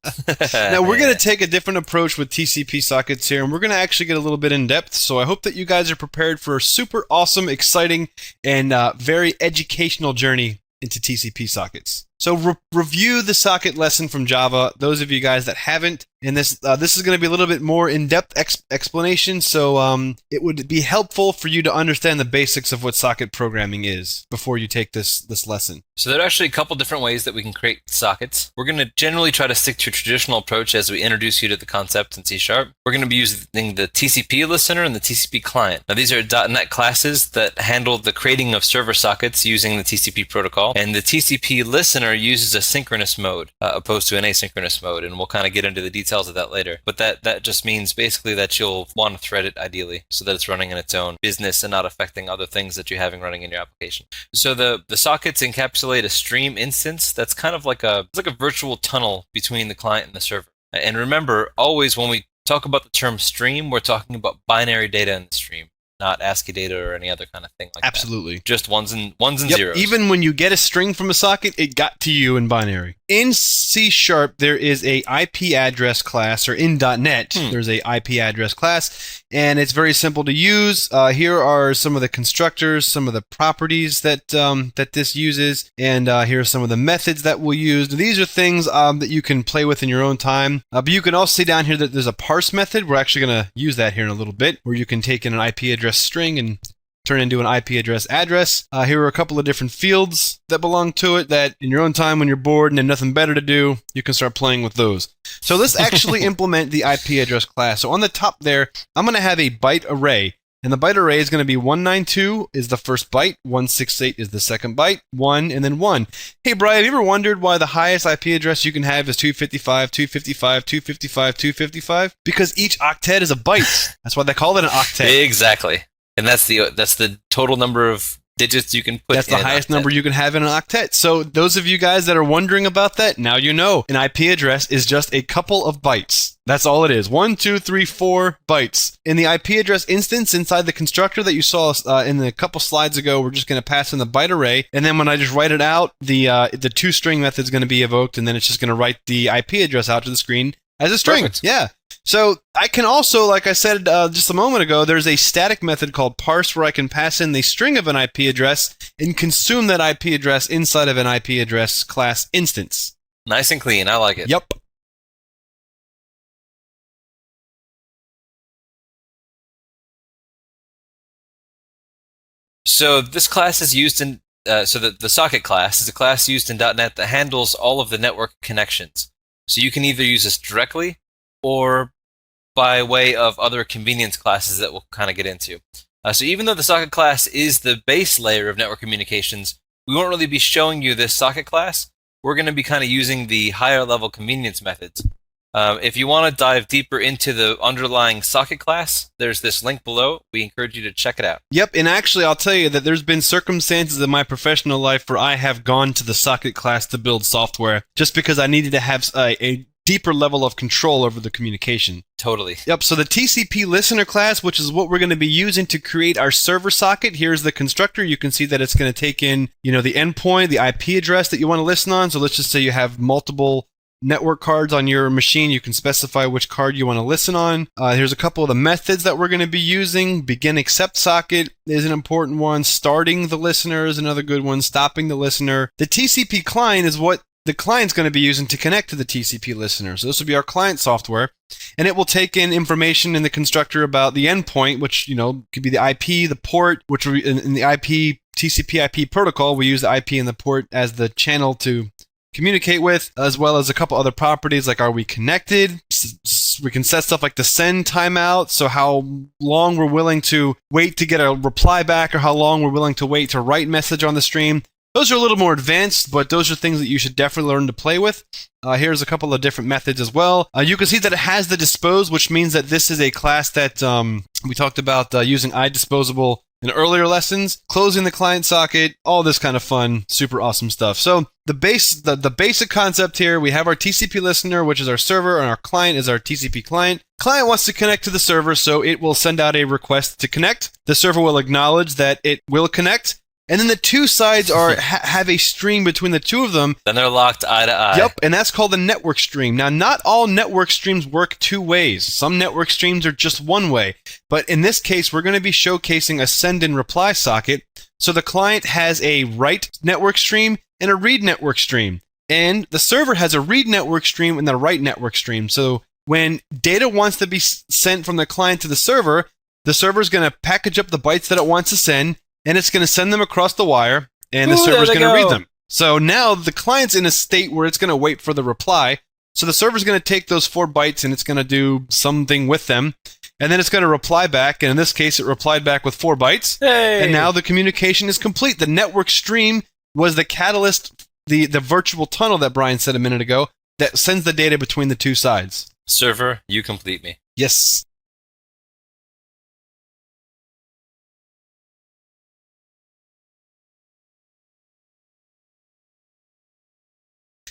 Speaker 1: Now, we're going to take a different approach with TCP Sockets here, and we're going to actually get a little bit in depth. So I hope that you guys are prepared for a super awesome, exciting, and very educational journey into TCP Sockets. So review the socket lesson from Java. Those of you guys that haven't, and this is going to be a little bit more in-depth explanation. So it would be helpful for you to understand the basics of what socket programming is before you take this lesson.
Speaker 2: So there are actually a couple different ways that we can create sockets. We're going to generally try to stick to a traditional approach as we introduce you to the concept in C#. We're going to be using the TCP listener and the TCP client. Now these are .NET classes that handle the creating of server sockets using the TCP protocol, and the TCP listener uses a synchronous mode opposed to an asynchronous mode, and we'll kind of get into the details of that later. But that just means basically that you'll want to thread it ideally so that it's running in its own business and not affecting other things that you're having running in your application. So the sockets encapsulate a stream instance that's kind of like a virtual tunnel between the client and the server. And remember, always when we talk about the term stream, we're talking about binary data in the stream, not ASCII data or any other kind of thing like
Speaker 1: Absolutely.
Speaker 2: that. Just ones and
Speaker 1: Yep.
Speaker 2: zeros.
Speaker 1: Even when you get a string from a socket, it got to you in binary. In C#, there is a IP address class, or in .NET, there's a IP address class, and it's very simple to use. Here are some of the constructors, some of the properties that this uses, and here are some of the methods that we'll use. These are things that you can play with in your own time, but you can also see down here that there's a parse method. We're actually going to use that here in a little bit, where you can take in an IP address string and turn into an IP address. Here are a couple of different fields that belong to it that in your own time when you're bored and have nothing better to do, you can start playing with those. So let's actually implement the IP address class. So on the top there, I'm going to have a byte array. And the byte array is going to be 192 is the first byte, 168 is the second byte, 1, and then 1. Hey, Brian, have you ever wondered why the highest IP address you can have is 255, 255, 255, 255? Because each octet is a byte. That's why they call it an octet.
Speaker 2: Exactly. And that's the total number of digits you can put.
Speaker 1: That's the highest number you can have in an octet. So those of you guys that are wondering about that, now you know. An IP address is just a couple of bytes. That's all it is. 1, 2, 3, 4 bytes. In the IP address instance inside the constructor that you saw in the couple slides ago, we're just going to pass in the byte array, and then when I just write it out, the toString method is going to be evoked, and then it's just going to write the IP address out to the screen as a string.
Speaker 2: Perfect.
Speaker 1: Yeah. So I can also, like I said just a moment ago, there's a static method called parse where I can pass in the string of an IP address and consume that IP address inside of an IP address class instance.
Speaker 2: Nice and clean. I like it.
Speaker 1: Yep.
Speaker 2: So this class is used in the socket class is a class used in .NET that handles all of the network connections. So you can either use this directly or by way of other convenience classes that we'll kind of get into. So even though the socket class is the base layer of network communications, we won't really be showing you this socket class. We're going to be kind of using the higher level convenience methods. If you want to dive deeper into the underlying socket class, there's this link below. We encourage you to check it out.
Speaker 1: Yep, and actually I'll tell you that there's been circumstances in my professional life where I have gone to the socket class to build software just because I needed to have a deeper level of control over the communication.
Speaker 2: Totally.
Speaker 1: Yep, so the TCP listener class, which is what we're going to be using to create our server socket, here's the constructor. You can see that it's going to take in, the endpoint, the IP address that you want to listen on. So let's just say you have multiple network cards on your machine. You can specify which card you want to listen on. Here's a couple of the methods that we're going to be using. Begin accept socket is an important one. Starting the listener is another good one. Stopping the listener. The TCP client is what the client's going to be using to connect to the TCP listener. So this will be our client software, and it will take in information in the constructor about the endpoint, which could be the IP, the port, which in the IP TCP IP protocol, we use the IP and the port as the channel to communicate with, as well as a couple other properties like are we connected,
Speaker 5: we can set stuff like the send timeout, so how long we're willing to wait to get a reply back or how long we're willing to wait to write message on the stream. Those are a little more advanced, but those are things that you should definitely learn to play with. Here's a couple of different methods as well. You can see that it has the dispose, which means that this is a class that we talked about using iDisposable in earlier lessons, closing the client socket, all this kind of fun, super awesome stuff. So the basic concept here, we have our TCP listener, which is our server, and our client is our TCP client. Client wants to connect to the server, so it will send out a request to connect. The server will acknowledge that it will connect. And then the two sides have a stream between the two of them.
Speaker 2: Then they're locked eye to eye.
Speaker 5: Yep, and that's called a network stream. Now, not all network streams work two ways. Some network streams are just one way. But in this case, we're going to be showcasing a send and reply socket. So the client has a write network stream and a read network stream. And the server has a read network stream and a write network stream. So when data wants to be sent from the client to the server is going to package up the bytes that it wants to send, and it's going to send them across the wire, and the server's going to read them. So now the client's in a state where it's going to wait for the reply. So the server's going to take those 4 bytes and it's going to do something with them. And then it's going to reply back, and in this case, it replied back with 4 bytes.
Speaker 2: Hey!
Speaker 5: And now the communication is complete. The network stream was the catalyst, the virtual tunnel that Brian said a minute ago, that sends the data between the two sides.
Speaker 2: Server, you complete me.
Speaker 5: Yes.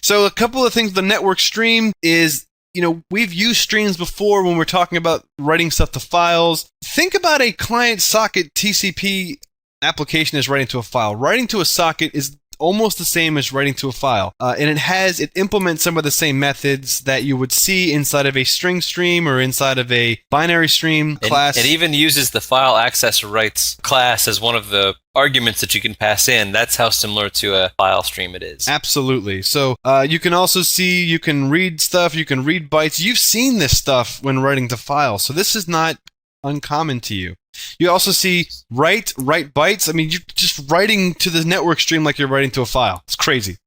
Speaker 5: So a couple of things. The network stream is, we've used streams before when we're talking about writing stuff to files. Think about a client socket TCP application as writing to a file. Writing to a socket is almost the same as writing to a file. And it implements some of the same methods that you would see inside of a string stream or inside of a binary stream class.
Speaker 2: It even uses the file access rights class as one of the arguments that you can pass in. That's how similar to a file stream it is.
Speaker 5: Absolutely. So you can also see, you can read stuff, you can read bytes. You've seen this stuff when writing to files, so this is not uncommon to you. You also see write bytes. I mean, you're just writing to the network stream like you're writing to a file. It's crazy.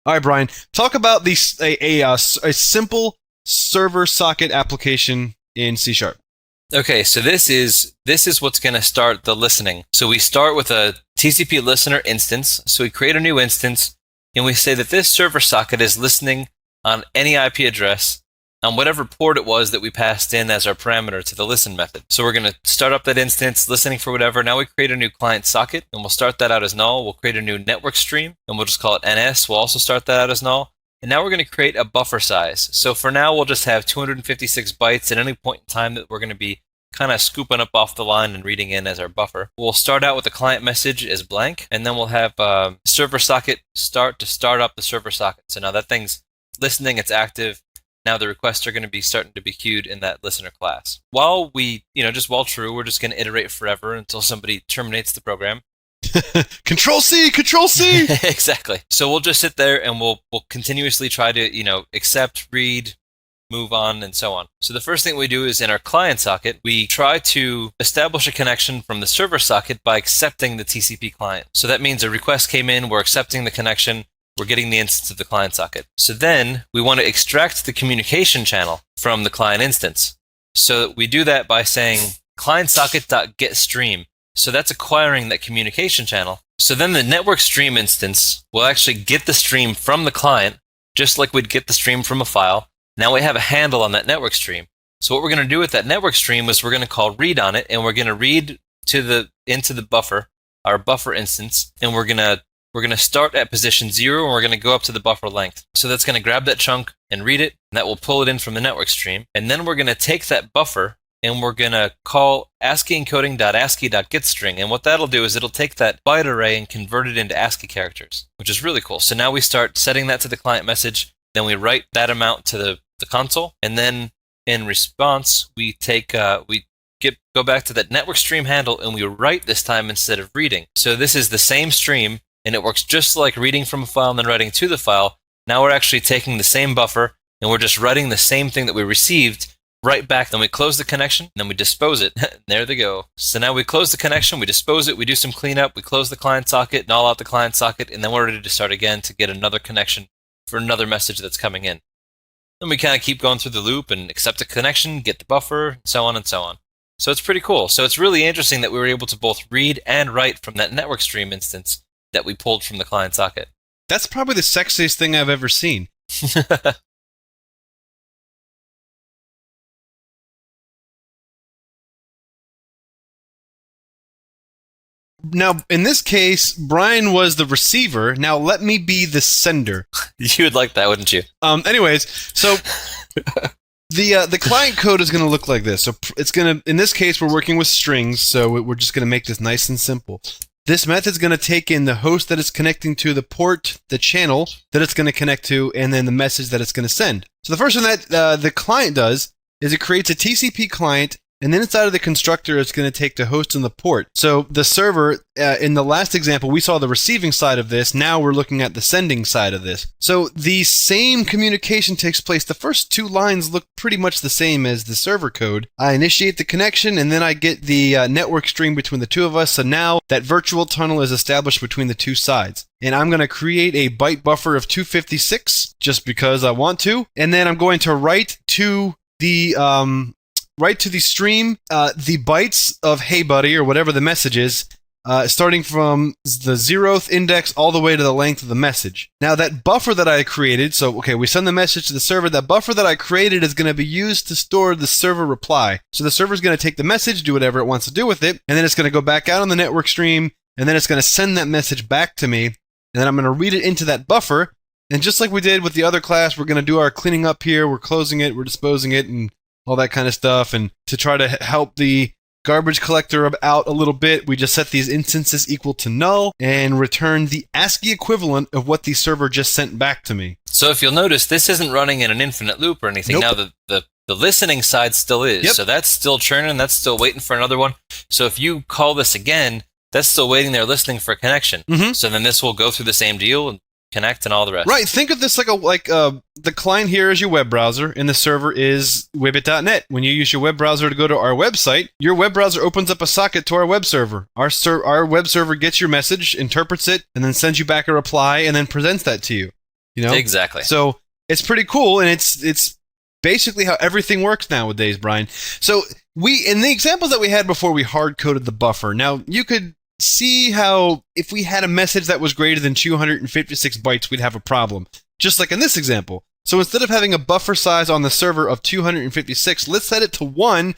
Speaker 5: All right, Brian, talk about a simple server socket application in C#.
Speaker 2: Okay, so this is what's going to start the listening. So we start with a TCP listener instance. So we create a new instance, and we say that this server socket is listening on any IP address on whatever port it was that we passed in as our parameter to the listen method. So we're going to start up that instance, listening for whatever. Now we create a new client socket, and we'll start that out as null. We'll create a new network stream, and we'll just call it NS. We'll also start that out as null. And now we're going to create a buffer size. So for now, we'll just have 256 bytes at any point in time that we're going to be kind of scooping up off the line and reading in as our buffer. We'll start out with the client message as blank, and then we'll have server socket start up the server socket. So now that thing's listening, it's active. Now the requests are going to be starting to be queued in that listener while true, we're just going to iterate forever until somebody terminates the program.
Speaker 5: Control-C, Control-C!
Speaker 2: Exactly. So we'll just sit there and we'll continuously try to, accept, read, move on, and so on. So the first thing we do is in our client socket, we try to establish a connection from the server socket by accepting the TCP client. So that means a request came in, we're accepting the connection, we're getting the instance of the client socket. So then we want to extract the communication channel from the client instance. So we do that by saying client socket.getStream. So that's acquiring that communication channel. So then the network stream instance will actually get the stream from the client, just like we'd get the stream from a file. Now we have a handle on that network stream. So what we're going to do with that network stream is we're going to call read on it, and we're going to read into the buffer, our buffer instance, and we're going to start at position 0, and we're going to go up to the buffer length. So that's going to grab that chunk and read it, and that will pull it in from the network stream. And then we're going to take that buffer, and we're going to call ASCII encoding.ascii.getString. And what that'll do is it'll take that byte array and convert it into ASCII characters, which is really cool. So now we start setting that to the client message. Then we write that amount to the console. And then in response, we go back to that network stream handle, and we write this time instead of reading. So this is the same stream, and it works just like reading from a file and then writing to the file. Now we're actually taking the same buffer, and we're just writing the same thing that we received right back. Then we close the connection, and then we dispose it. There they go. So now we close the connection, we dispose it, we do some cleanup, we close the client socket, null out the client socket, and then we're ready to start again to get another connection for another message that's coming in. Then we kind of keep going through the loop and accept a connection, get the buffer, so on and so on. So it's pretty cool. So it's really interesting that we were able to both read and write from that network stream instance that we pulled from the client socket.
Speaker 5: That's probably the sexiest thing I've ever seen. Now, in this case, Brian was the receiver. Now, let me be the sender.
Speaker 2: You would like that, wouldn't you?
Speaker 5: Anyways, so the client code is going to look like this. So it's going to, in this case, we're working with strings, so we're just going to make this nice and simple. This method's going to take in the host that it's connecting to, the port, the channel that it's going to connect to, and then the message that it's going to send. So the first thing that the client does is it creates a TCP client, and then inside of the constructor, it's going to take the host and the port. So the server, in the last example, we saw the receiving side of this. Now we're looking at the sending side of this. So the same communication takes place. The first two lines look pretty much the same as the server code. I initiate the connection, and then I get the network stream between the two of us. So now that virtual tunnel is established between the two sides. And I'm going to create a byte buffer of 256 just because I want to. And then I'm going to write to the stream the bytes of "Hey buddy" or whatever the message is, starting from the 0th index all the way to the length of the message. Now that buffer that I created, so okay, we send the message to the server. That buffer that I created is going to be used to store the server reply. So the server is going to take the message, do whatever it wants to do with it, and then it's going to go back out on the network stream, and then it's going to send that message back to me, and then I'm going to read it into that buffer. And just like we did with the other class, we're going to do our cleaning up here. We're closing it, we're disposing it, and all that kind of stuff. And to try to help the garbage collector out a little bit, we just set these instances equal to null and return the ASCII equivalent of what the server just sent back to me.
Speaker 2: So if you'll notice, this isn't running in an infinite loop or anything.
Speaker 5: Nope.
Speaker 2: Now the listening side still is.
Speaker 5: Yep.
Speaker 2: So that's still churning, that's still waiting for another one. So if you call this again, that's still waiting there listening for a connection.
Speaker 5: Mm-hmm.
Speaker 2: So then this will go through the same deal and connect and all the rest.
Speaker 5: Right, think of this like the client here is your web browser and the server is Wibbit.net. When you use your web browser to go to our website, your web browser opens up a socket to our web server. Our web server gets your message, interprets it, and then sends you back a reply and then presents that to you. You know?
Speaker 2: Exactly.
Speaker 5: So it's pretty cool, and it's basically how everything works nowadays, Brian. So in the examples that we had before, we hard-coded the buffer. Now, you could see how if we had a message that was greater than 256 bytes, we'd have a problem. Just like in this example. So instead of having a buffer size on the server of 256, let's set it to 1, and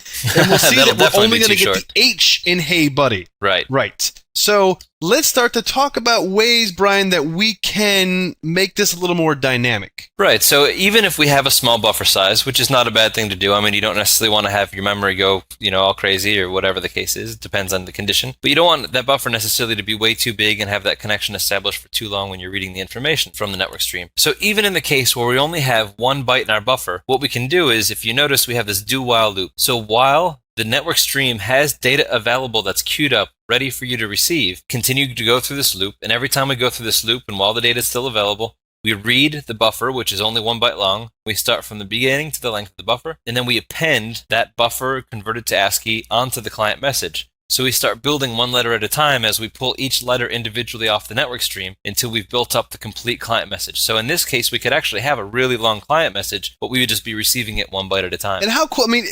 Speaker 5: we'll see that we're only going to get the H in "Hey buddy."
Speaker 2: Right.
Speaker 5: Right. So let's start to talk about ways, Brian, that we can make this a little more dynamic.
Speaker 2: Right. So even if we have a small buffer size, which is not a bad thing to do, I mean, you don't necessarily want to have your memory go, all crazy or whatever the case is. It depends on the condition. But you don't want that buffer necessarily to be way too big and have that connection established for too long when you're reading the information from the network stream. So even in the case where we only have 1 byte in our buffer, what we can do is, if you notice, we have this do while loop. So while the network stream has data available that's queued up, ready for you to receive, continue to go through this loop, and every time we go through this loop and while the data is still available, we read the buffer, which is only 1 byte long. We start from the beginning to the length of the buffer, and then we append that buffer converted to ASCII onto the client message. So we start building 1 letter at a time as we pull each letter individually off the network stream until we've built up the complete client message. So in this case, we could actually have a really long client message, but we would just be receiving it 1 byte at a time.
Speaker 5: And how cool, I mean,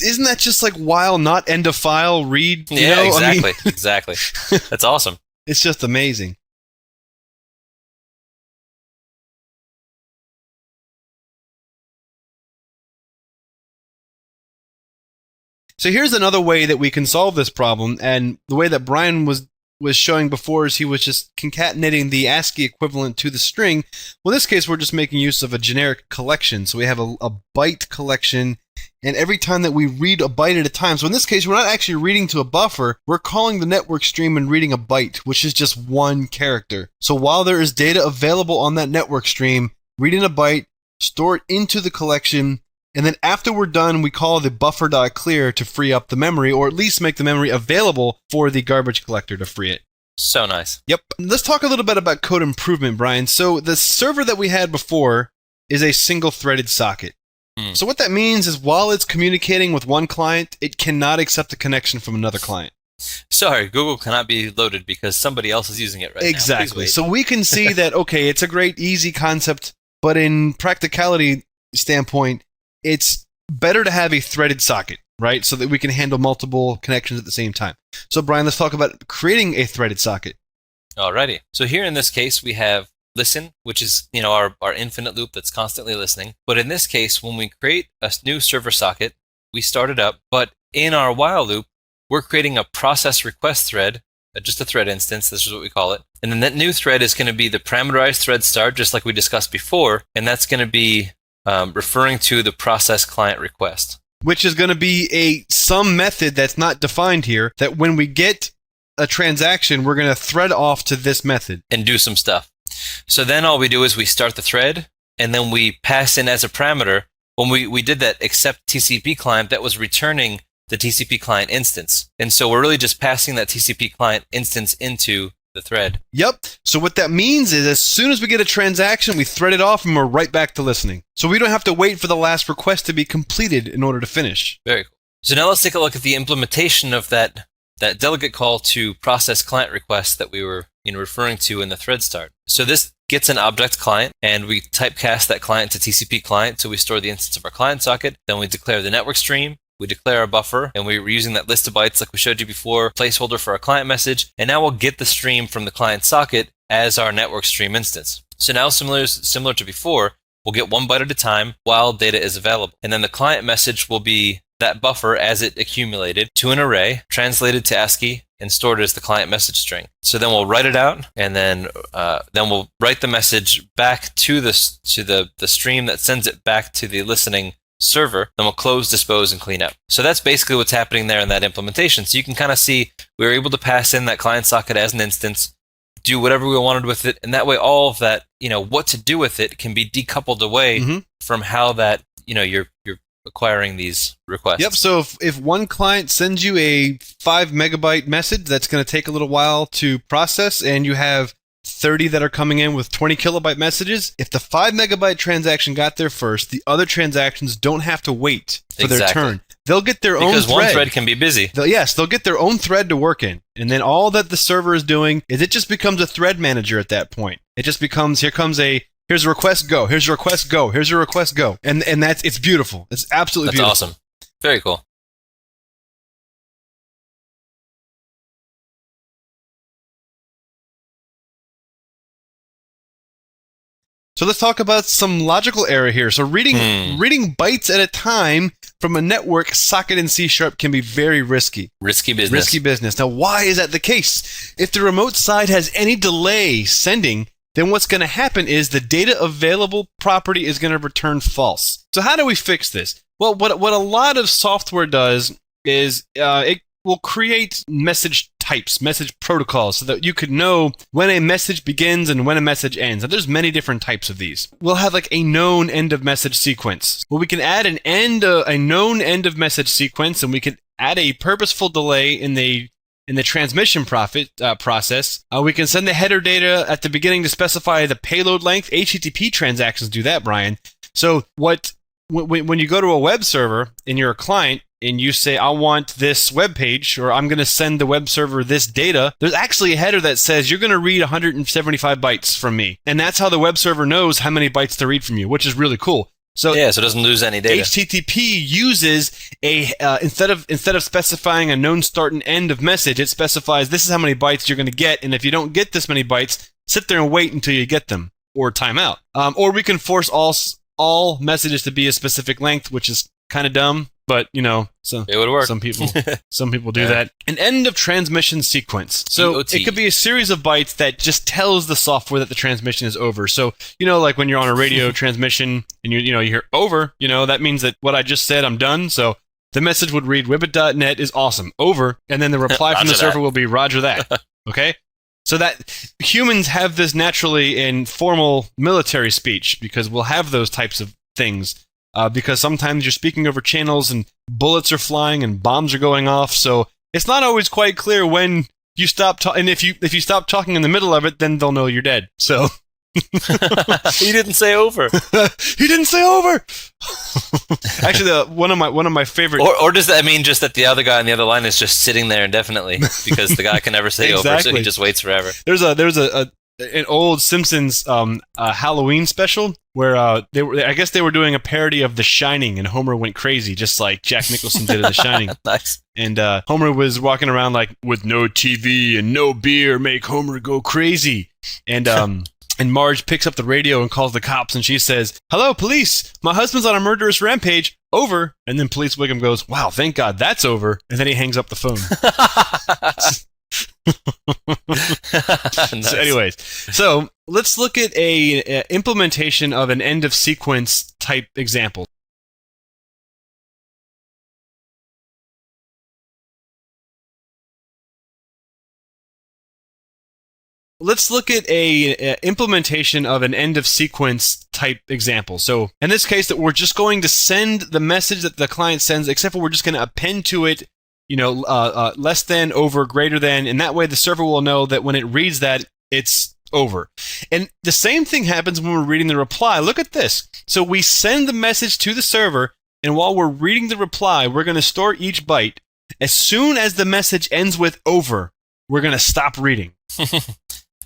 Speaker 5: isn't that just like while, not end of file, read?
Speaker 2: Yeah, exactly,
Speaker 5: I mean,
Speaker 2: exactly. That's awesome.
Speaker 5: It's just amazing. So here's another way that we can solve this problem, and the way that Brian was showing before is he was just concatenating the ASCII equivalent to the string. Well, in this case, we're just making use of a generic collection. So we have a byte collection, and every time that we read a byte at a time, so in this case, we're not actually reading to a buffer, we're calling the network stream and reading a byte, which is just 1 character. So while there is data available on that network stream, read in a byte, store it into the collection, and then after we're done, we call the buffer.clear to free up the memory, or at least make the memory available for the garbage collector to free it.
Speaker 2: So nice.
Speaker 5: Yep. Let's talk a little bit about code improvement, Brian. So the server that we had before is a single-threaded socket. So what that means is while it's communicating with one client, it cannot accept a connection from another client.
Speaker 2: Sorry, Google cannot be loaded because somebody else is using it right now.
Speaker 5: Exactly. So we can see that, okay, it's a great, easy concept, but in practicality, standpoint, it's better to have a threaded socket, right? So that we can handle multiple connections at the same time. So Brian, let's talk about creating a threaded socket.
Speaker 2: Alrighty. So here in this case, we have listen, which is our infinite loop that's constantly listening. But in this case, when we create a new server socket, we start it up. But in our while loop, we're creating a process request thread, just a thread instance. This is what we call it. And then that new thread is going to be the parameterized thread start, just like we discussed before. And that's going to be referring to the process client request,
Speaker 5: which is going to be some method that's not defined here, that when we get a transaction, we're going to thread off to this method
Speaker 2: and do some stuff. So then all we do is we start the thread, and then we pass in as a parameter. When we did that accept TCP client, that was returning the TCP client instance. And so we're really just passing that TCP client instance into the thread.
Speaker 5: Yep. So what that means is as soon as we get a transaction, we thread it off and we're right back to listening. So we don't have to wait for the last request to be completed in order to finish.
Speaker 2: Very cool. So now let's take a look at the implementation of that delegate call to process client request that we were referring to in the thread start. So this gets an object client, and we typecast that client to TCP client. So we store the instance of our client socket. Then we declare the network stream. We declare our buffer, and we're using that list of bytes like we showed you before, placeholder for our client message. And now we'll get the stream from the client socket as our network stream instance. So now similar to before, we'll get 1 byte at a time while data is available. And then the client message will be that buffer as it accumulated to an array, translated to ASCII, and stored as the client message string. So then we'll write it out, and then we'll write the message back to the stream that sends it back to the listening server. Then we'll close, dispose, and clean up. So that's basically what's happening there in that implementation. So you can kind of see we were able to pass in that client socket as an instance, do whatever we wanted with it, and that way all of that, what to do with it can be decoupled away from how that, you're acquiring these requests.
Speaker 5: Yep. So if one client sends you a 5 megabyte message that's going to take a little while to process, and you have 30 that are coming in with 20 kilobyte messages, if the 5 megabyte transaction got there first, the other transactions don't have to wait for their turn. They'll get their own thread.
Speaker 2: Because one thread can be busy.
Speaker 5: They'll get their own thread to work in. And then all that the server is doing is it just becomes a thread manager at that point. It just becomes, here's a request, go. Here's a request, go. Here's a request, go. And it's beautiful. It's absolutely beautiful.
Speaker 2: That's awesome. Very cool.
Speaker 5: So let's talk about some logical error here. So reading bytes at a time from a network socket in C# can be very risky.
Speaker 2: Risky business.
Speaker 5: Risky business. Now, why is that the case? If the remote side has any delay sending, then what's going to happen is the data available property is going to return false. So how do we fix this? Well, what a lot of software does is it will create message types, message protocols, so that you could know when a message begins and when a message ends. Now, there's many different types of these. We'll have like a known end of message sequence. Well, we can add a known end of message sequence, and we can add a purposeful delay in the transmission process. We can send the header data at the beginning to specify the payload length. HTTP transactions do that, Brian. So when you go to a web server and you're a client, and you say, I want this web page, or I'm going to send the web server this data, there's actually a header that says you're going to read 175 bytes from me. And that's how the web server knows how many bytes to read from you, which is really cool. So
Speaker 2: it doesn't lose any data.
Speaker 5: HTTP uses instead of specifying a known start and end of message, it specifies this is how many bytes you're going to get, and if you don't get this many bytes, sit there and wait until you get them, or time out. Or we can force all messages to be a specific length, which is kind of dumb. But so
Speaker 2: it would work.
Speaker 5: Some people do that. An end of transmission sequence. So
Speaker 2: EOT.
Speaker 5: It could be a series of bytes that just tells the software that the transmission is over. So like when you're on a radio transmission and you hear over, that means that what I just said, I'm done. So the message would read Wibbit.net is awesome, over, and then the reply from the server will be Roger that. Okay. So that humans have this naturally in formal military speech, because we'll have those types of things. Because sometimes you're speaking over channels and bullets are flying and bombs are going off, so it's not always quite clear when you stop talking. And if you stop talking in the middle of it, then they'll know you're dead. So
Speaker 2: he didn't say over.
Speaker 5: He didn't say over. Actually, one of my favorite.
Speaker 2: Or does that mean just that the other guy on the other line is just sitting there indefinitely because the guy can never say over, so he just waits forever?
Speaker 5: There's an old Simpsons Halloween special where I guess they were doing a parody of The Shining, and Homer went crazy, just like Jack Nicholson did in The Shining.
Speaker 2: Nice.
Speaker 5: And Homer was walking around like, with no TV and no beer, make Homer go crazy. And and Marge picks up the radio and calls the cops, and she says, "Hello, police! My husband's on a murderous rampage. Over." And then Police Wiggum goes, "Wow, thank God that's over." And then he hangs up the phone.
Speaker 2: Nice.
Speaker 5: So anyways, so let's look at a implementation of an end of sequence type example. Let's look at a implementation of an end of sequence type example. So in this case, that we're just going to send the message that the client sends, except for we're just going to append to it, less than, over, greater than, and that way the server will know that when it reads that, it's over. And the same thing happens when we're reading the reply. Look at this. So we send the message to the server, and while we're reading the reply, we're going to store each byte. As soon as the message ends with over, we're going to stop reading.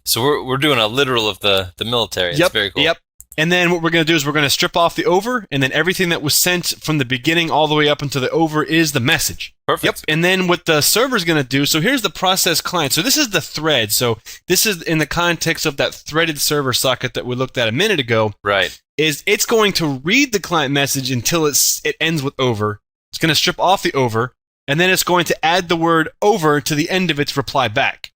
Speaker 2: So we're doing a literal of the military. It's very cool.
Speaker 5: Yep. And then what we're going to do is we're going to strip off the over, and then everything that was sent from the beginning all the way up until the over is the message.
Speaker 2: Perfect.
Speaker 5: Yep. And then what the server's going to do, so here's the process client. So this is the thread. So this is in the context of that threaded server socket that we looked at a minute ago.
Speaker 2: Right.
Speaker 5: Is it's going to read the client message until it ends with over. It's going to strip off the over, and then it's going to add the word over to the end of its reply back.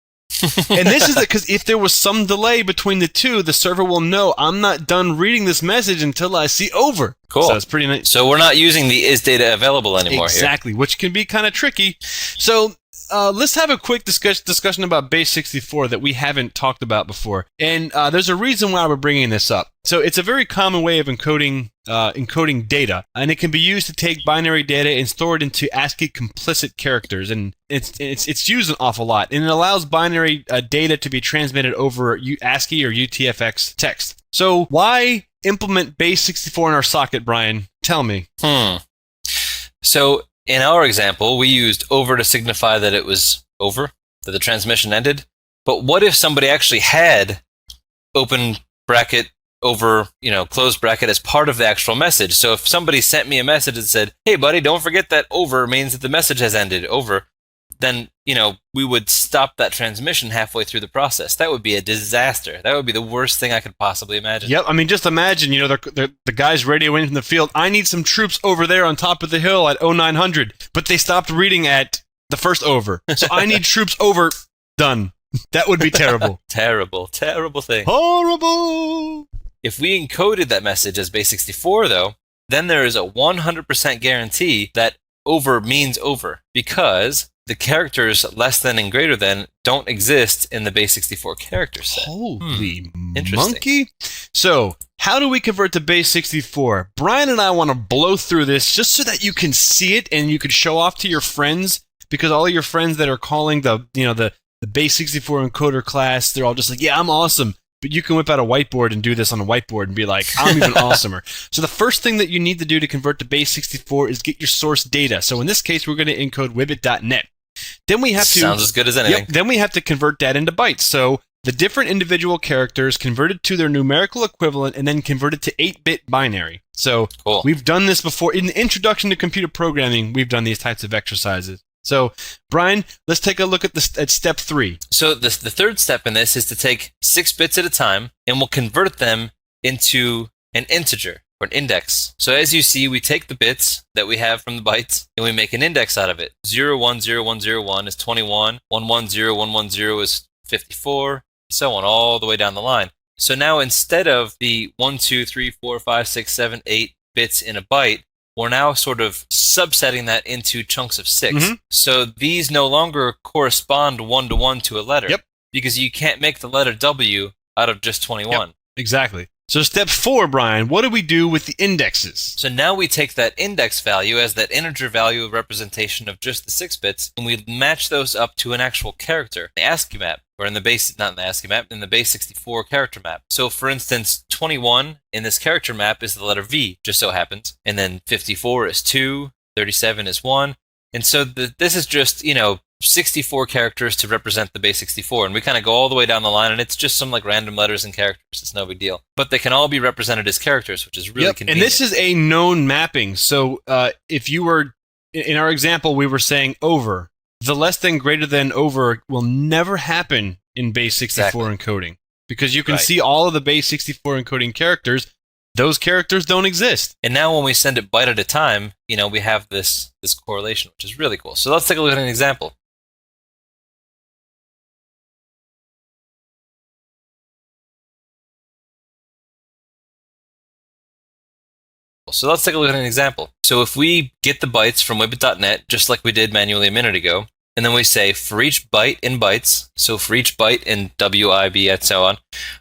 Speaker 5: And this is because if there was some delay between the two, the server will know I'm not done reading this message until I see over.
Speaker 2: Cool.
Speaker 5: So it's pretty nice.
Speaker 2: So we're not using the is data available anymore
Speaker 5: Exactly, which can be kind of tricky. So let's have a quick discussion about base 64 that we haven't talked about before. And there's a reason why we're bringing this up. So it's a very common way of encoding data, and it can be used to take binary data and store it into ASCII complicit characters, and it's used an awful lot, and it allows binary data to be transmitted over ASCII or UTF-8 text. So why implement base 64 in our socket, Brian? Tell me.
Speaker 2: So in our example, we used over to signify that it was over, that the transmission ended. But what if somebody actually had open bracket over, close bracket as part of the actual message? So if somebody sent me a message that said, "Hey buddy, don't forget that over means that the message has ended, over," then, we would stop that transmission halfway through the process. That would be a disaster. That would be the worst thing I could possibly imagine.
Speaker 5: Yep, I mean, just imagine, the guys radioing from the field, "I need some troops over there on top of the hill at 0900, but they stopped reading at the first over. So I need troops over, done." That would be terrible.
Speaker 2: Terrible thing.
Speaker 5: Horrible!
Speaker 2: If we encoded that message as base 64, though, then there is a 100% guarantee that over means over, because the characters less than and greater than don't exist in the base 64 character set.
Speaker 5: Holy
Speaker 2: Interesting.
Speaker 5: monkey! So, how do we convert to base 64? Brian and I want to blow through this just so that you can see it and you can show off to your friends, because all of your friends that are calling the base 64 encoder class, they're all just like, "Yeah, I'm awesome." But you can whip out a whiteboard and do this on a whiteboard and be like, "I'm even awesomer." So the first thing that you need to do to convert to base 64 is get your source data. So in this case, we're going to encode wibbit.net. Then we have to...
Speaker 2: Sounds as good as anything.
Speaker 5: Yep, then we have to convert that into bytes. So the different individual characters converted to their numerical equivalent and then converted to 8-bit binary. So
Speaker 2: Cool.
Speaker 5: We've done this before. In the introduction to computer programming, we've done these types of exercises. So, Brian, let's take a look at step 3.
Speaker 2: So the third step in this is to take 6 bits at a time, and we'll convert them into an integer, or an index. So as you see, we take the bits that we have from the bytes, and we make an index out of it. 010101 is 21, 110110 is 54, so on, all the way down the line. So now instead of the 1, 2, 3, 4, 5, 6, 7, 8 bits in a byte, we're now sort of subsetting that into chunks of 6.
Speaker 5: Mhm.
Speaker 2: So these no longer correspond one-to-one to a letter.
Speaker 5: Yep.
Speaker 2: Because you can't make the letter W out of just 21.
Speaker 5: Yep. Exactly. So step 4, Brian, what do we do with the indexes?
Speaker 2: So now we take that index value as that integer value representation of just the 6 bits, and we match those up to an actual character, the ASCII map, or in the base, not in the ASCII map, in the base 64 character map. So for instance, 21 in this character map is the letter V, just so happens, and then 54 is 2, 37 is 1, and so this is just, 64 characters to represent the base 64, and we kind of go all the way down the line, and it's just some like random letters and characters. It's no big deal, but they can all be represented as characters, which is really convenient.
Speaker 1: And this is a known mapping. So if you were in our example, we were saying over. The less than greater than over will never happen in base 64 encoding, because you can see all of the base 64 encoding characters. Those characters don't exist.
Speaker 2: And now when we send it byte at a time, we have this correlation, which is really cool. So let's take a look at an example. So if we get the bytes from Wibbit.net, just like we did manually a minute ago, and then we say for each byte in bytes, so for each byte in WIB and so on,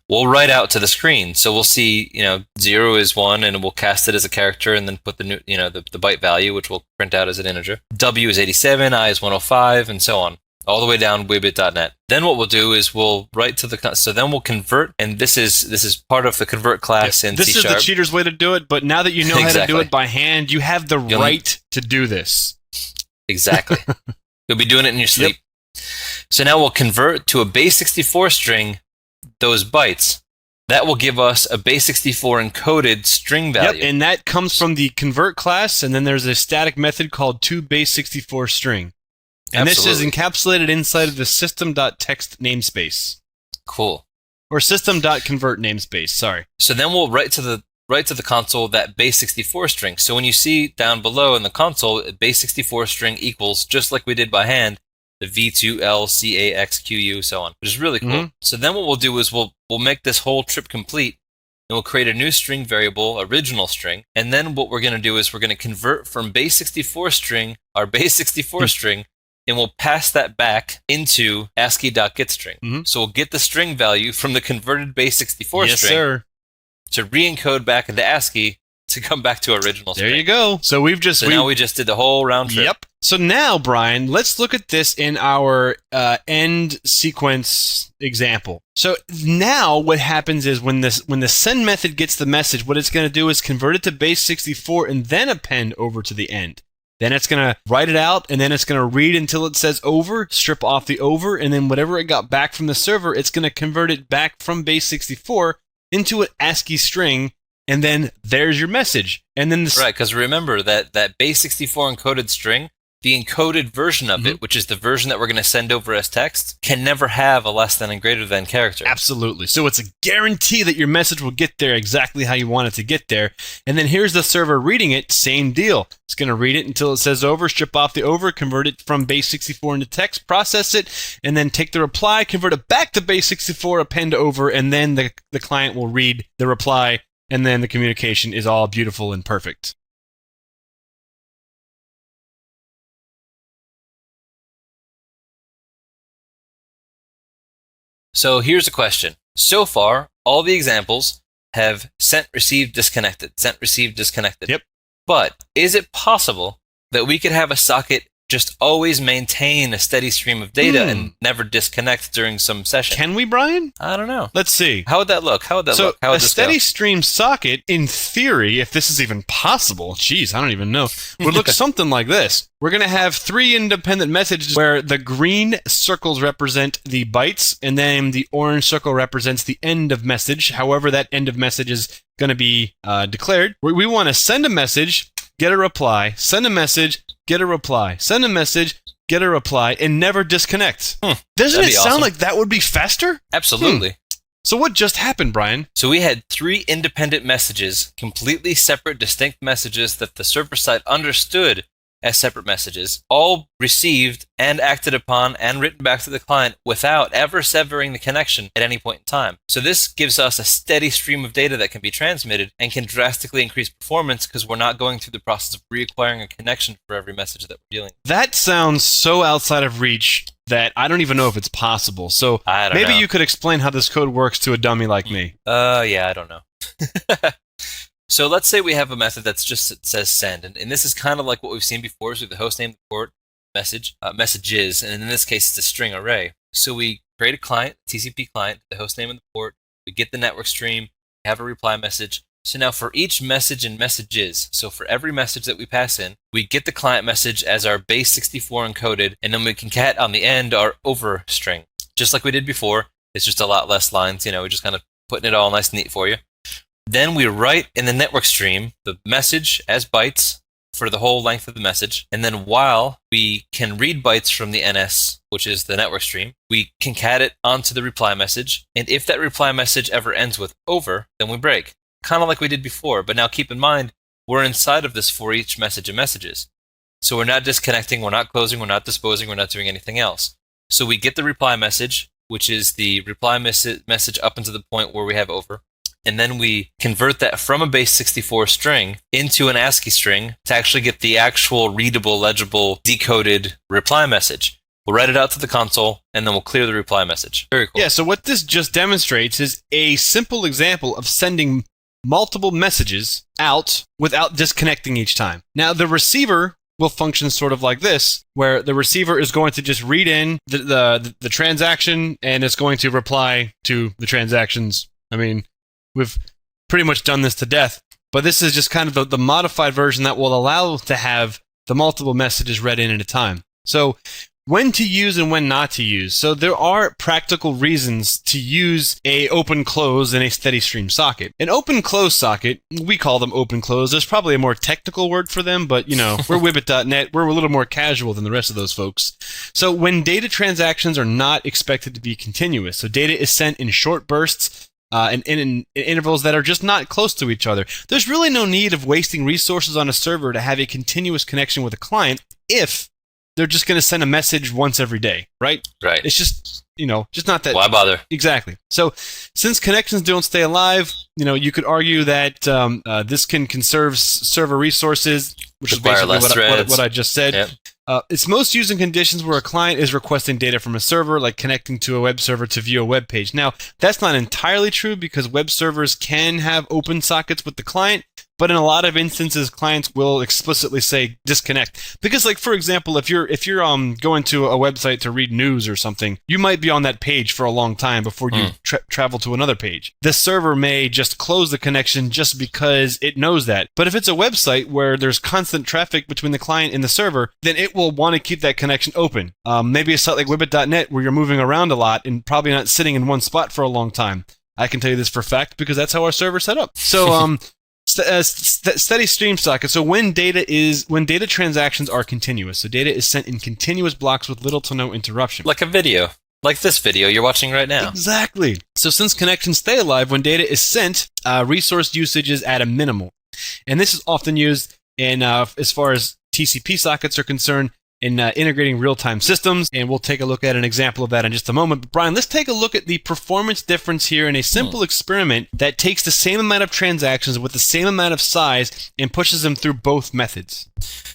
Speaker 2: we'll write out to the screen. So we'll see, 0 is 1, and we'll cast it as a character, and then put the new, the byte value, which we'll print out as an integer. W is 87, I is 105, and so on, all the way down Wibbit.net. Then what we'll do is we'll write to the, so then we'll convert, and this is part of the convert class in C#.
Speaker 1: This is the cheater's way to do it, but now that you know how to do it by hand, you have the right to do this.
Speaker 2: Exactly. You'll be doing it in your sleep. So now we'll convert to a base 64 string those bytes. That will give us a base 64 encoded string value.
Speaker 1: And that comes from the convert class, and then there's a static method called toBase64string. And this is encapsulated inside of the system.text namespace.
Speaker 2: Cool.
Speaker 1: Or system.convert namespace, sorry.
Speaker 2: So then we'll write to the console that base 64 string. So when you see down below in the console, base 64 string equals, just like we did by hand, the V2LCAXQU, so on, which is really cool. So then what we'll do is we'll make this whole trip complete, and we'll create a new string variable, original string, and then what we're going to do is we're going to convert from base 64 string, our base 64 string, and we'll pass that back into ASCII.getString. So we'll get the string value from the converted base 64 string.
Speaker 1: Yes, sir.
Speaker 2: To re-encode back into ASCII to come back to original string.
Speaker 1: There you go. So now
Speaker 2: we just did the whole round trip.
Speaker 1: Yep. So now, Brian, let's look at this in our end sequence example. So now what happens is when the send method gets the message, what it's going to do is convert it to base 64 and then append over to the end. Then it's going to write it out, and then it's going to read until it says over, strip off the over, and then whatever it got back from the server, it's going to convert it back from base 64 into an ASCII string, and then there's your message. And then
Speaker 2: right, because remember that base 64 encoded string, the encoded version of it, which is the version that we're going to send over as text, can never have a less than and greater than character.
Speaker 1: Absolutely. So it's a guarantee that your message will get there exactly how you want it to get there. And then here's the server reading it, same deal. It's going to read it until it says over, strip off the over, convert it from base 64 into text, process it, and then take the reply, convert it back to base 64, append over, and then the client will read the reply, and then the communication is all beautiful and perfect.
Speaker 2: So here's a question. So far, all the examples have sent, received, disconnected, sent, received, disconnected.
Speaker 1: Yep.
Speaker 2: But is it possible that we could have a socket just always maintain a steady stream of data and never disconnect during some session?
Speaker 1: Can we, Brian?
Speaker 2: I don't know.
Speaker 1: Let's see.
Speaker 2: How would that look? How would
Speaker 1: a steady stream socket, in theory, if this is even possible, geez, I don't even know, would look something like this. We're going to have 3 independent messages where the green circles represent the bytes, and then the orange circle represents the end of message. However, that end of message is going to be declared. We want to send a message, get a reply, send a message, get a reply, send a message, get a reply, and never disconnect. Doesn't it sound like that would be faster?
Speaker 2: Absolutely.
Speaker 1: So what just happened, Brian?
Speaker 2: So we had 3 independent messages, completely separate, distinct messages that the server side understood as separate messages, all received and acted upon and written back to the client without ever severing the connection at any point in time. So this gives us a steady stream of data that can be transmitted and can drastically increase performance because we're not going through the process of reacquiring a connection for every message that we're dealing with.
Speaker 1: That sounds so outside of reach that I don't even know if it's possible. So maybe you could explain how this code works to a dummy like me.
Speaker 2: Yeah, I don't know. So let's say we have a method that's just it says send, and this is kind of like what we've seen before, so the hostname, the port, messages, and in this case it's a string array. So we create a client, TCP client, the hostname and the port, we get the network stream, we have a reply message, So now for each message and messages, so for every message that we pass in, we get the client message as our base 64 encoded, and then we concat on the end our over string. Just like we did before, it's just a lot less lines, we're just kind of putting it all nice and neat for you. Then we write in the network stream the message as bytes for the whole length of the message, and then while we can read bytes from the NS, which is the network stream, we concat it onto the reply message, and if that reply message ever ends with over, then we break. Kind of like we did before, but now keep in mind, we're inside of this for each message and messages. So we're not disconnecting, we're not closing, we're not disposing, we're not doing anything else. So we get the reply message, which is the reply message up until the point where we have over. And then we convert that from a base 64 string into an ASCII string to actually get the actual readable, legible, decoded reply message. We'll write it out to the console, and then we'll clear the reply message. Very cool.
Speaker 1: Yeah, so what this just demonstrates is a simple example of sending multiple messages out without disconnecting each time. Now, the receiver will function sort of like this, where the receiver is going to just read in the transaction, and it's going to reply to the transactions. I mean, we've pretty much done this to death, but this is just kind of the modified version that will allow to have the multiple messages read in at a time. So when to use and when not to use. So there are practical reasons to use a open-close in a steady stream socket. An open-close socket, we call them open-close. There's probably a more technical word for them, but we're Wibbit.net. We're a little more casual than the rest of those folks. So when data transactions are not expected to be continuous, so data is sent in short bursts, and in intervals that are just not close to each other. There's really no need of wasting resources on a server to have a continuous connection with a client if they're just going to send a message once every day, right?
Speaker 2: Right.
Speaker 1: It's just, just not that...
Speaker 2: Why bother?
Speaker 1: Exactly. So since connections don't stay alive, you could argue that this can conserve server resources, which is basically what I just said.
Speaker 2: Yep.
Speaker 1: It's most used in conditions where a client is requesting data from a server, like connecting to a web server to view a web page. Now, that's not entirely true because web servers can have open sockets with the client, but in a lot of instances, clients will explicitly say disconnect. Because, like, for example, if you're going to a website to read news or something, you might be on that page for a long time before you travel to another page. The server may just close the connection just because it knows that. But if it's a website where there's constant traffic between the client and the server, then it will want to keep that connection open. Maybe a site like Wibbit.net where you're moving around a lot and probably not sitting in one spot for a long time. I can tell you this for a fact because that's how our server's set up. So, steady stream socket. So when data transactions are continuous, so data is sent in continuous blocks with little to no interruption.
Speaker 2: Like a video. Like this video you're watching right now.
Speaker 1: Exactly. So since connections stay alive, when data is sent, resource usage is at a minimal. And this is often used in, as far as TCP sockets are concerned, in integrating real-time systems, and we'll take a look at an example of that in just a moment. But Brian, let's take a look at the performance difference here in a simple experiment that takes the same amount of transactions with the same amount of size and pushes them through both methods.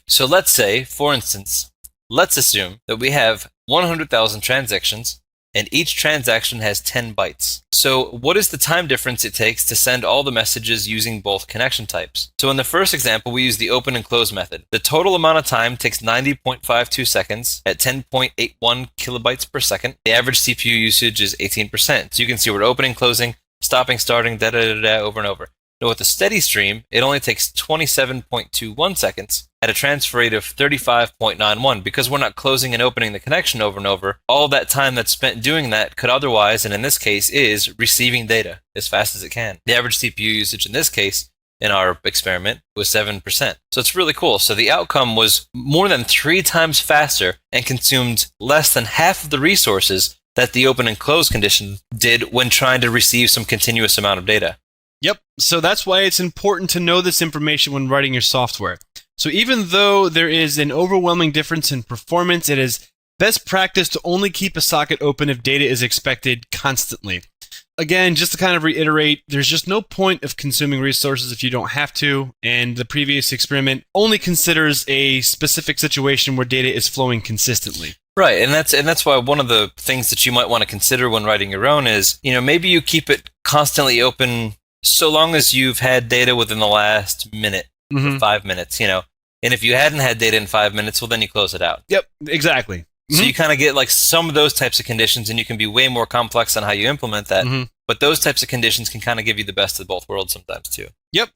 Speaker 2: So let's say, for instance, let's assume that we have 100,000 transactions, and each transaction has 10 bytes. So what is the time difference it takes to send all the messages using both connection types? So in the first example, we use the open and close method. The total amount of time takes 90.52 seconds at 10.81 kilobytes per second. The average CPU usage is 18%. So you can see we're opening, closing, stopping, starting, over and over. Now with the steady stream, it only takes 27.21 seconds at a transfer rate of 35.91 because we're not closing and opening the connection over and over. All that time that's spent doing that could otherwise, and in this case, is receiving data as fast as it can. The average CPU usage in this case, in our experiment, was 7%. So it's really cool. So the outcome was more than 3 times faster and consumed less than half of the resources that the open and close condition did when trying to receive some continuous amount of data.
Speaker 1: Yep, so that's why it's important to know this information when writing your software. So even though there is an overwhelming difference in performance, it is best practice to only keep a socket open if data is expected constantly. Again, just to kind of reiterate, there's just no point of consuming resources if you don't have to, and the previous experiment only considers a specific situation where data is flowing consistently.
Speaker 2: Right, and that's why one of the things that you might want to consider when writing your own is, maybe you keep it constantly open so long as you've had data within the last minute, or 5 minutes, And if you hadn't had data in 5 minutes, well, then you close it out.
Speaker 1: Yep, exactly.
Speaker 2: So you kind of get like some of those types of conditions, and you can be way more complex on how you implement that. But those types of conditions can kind of give you the best of both worlds sometimes too.
Speaker 1: Yep.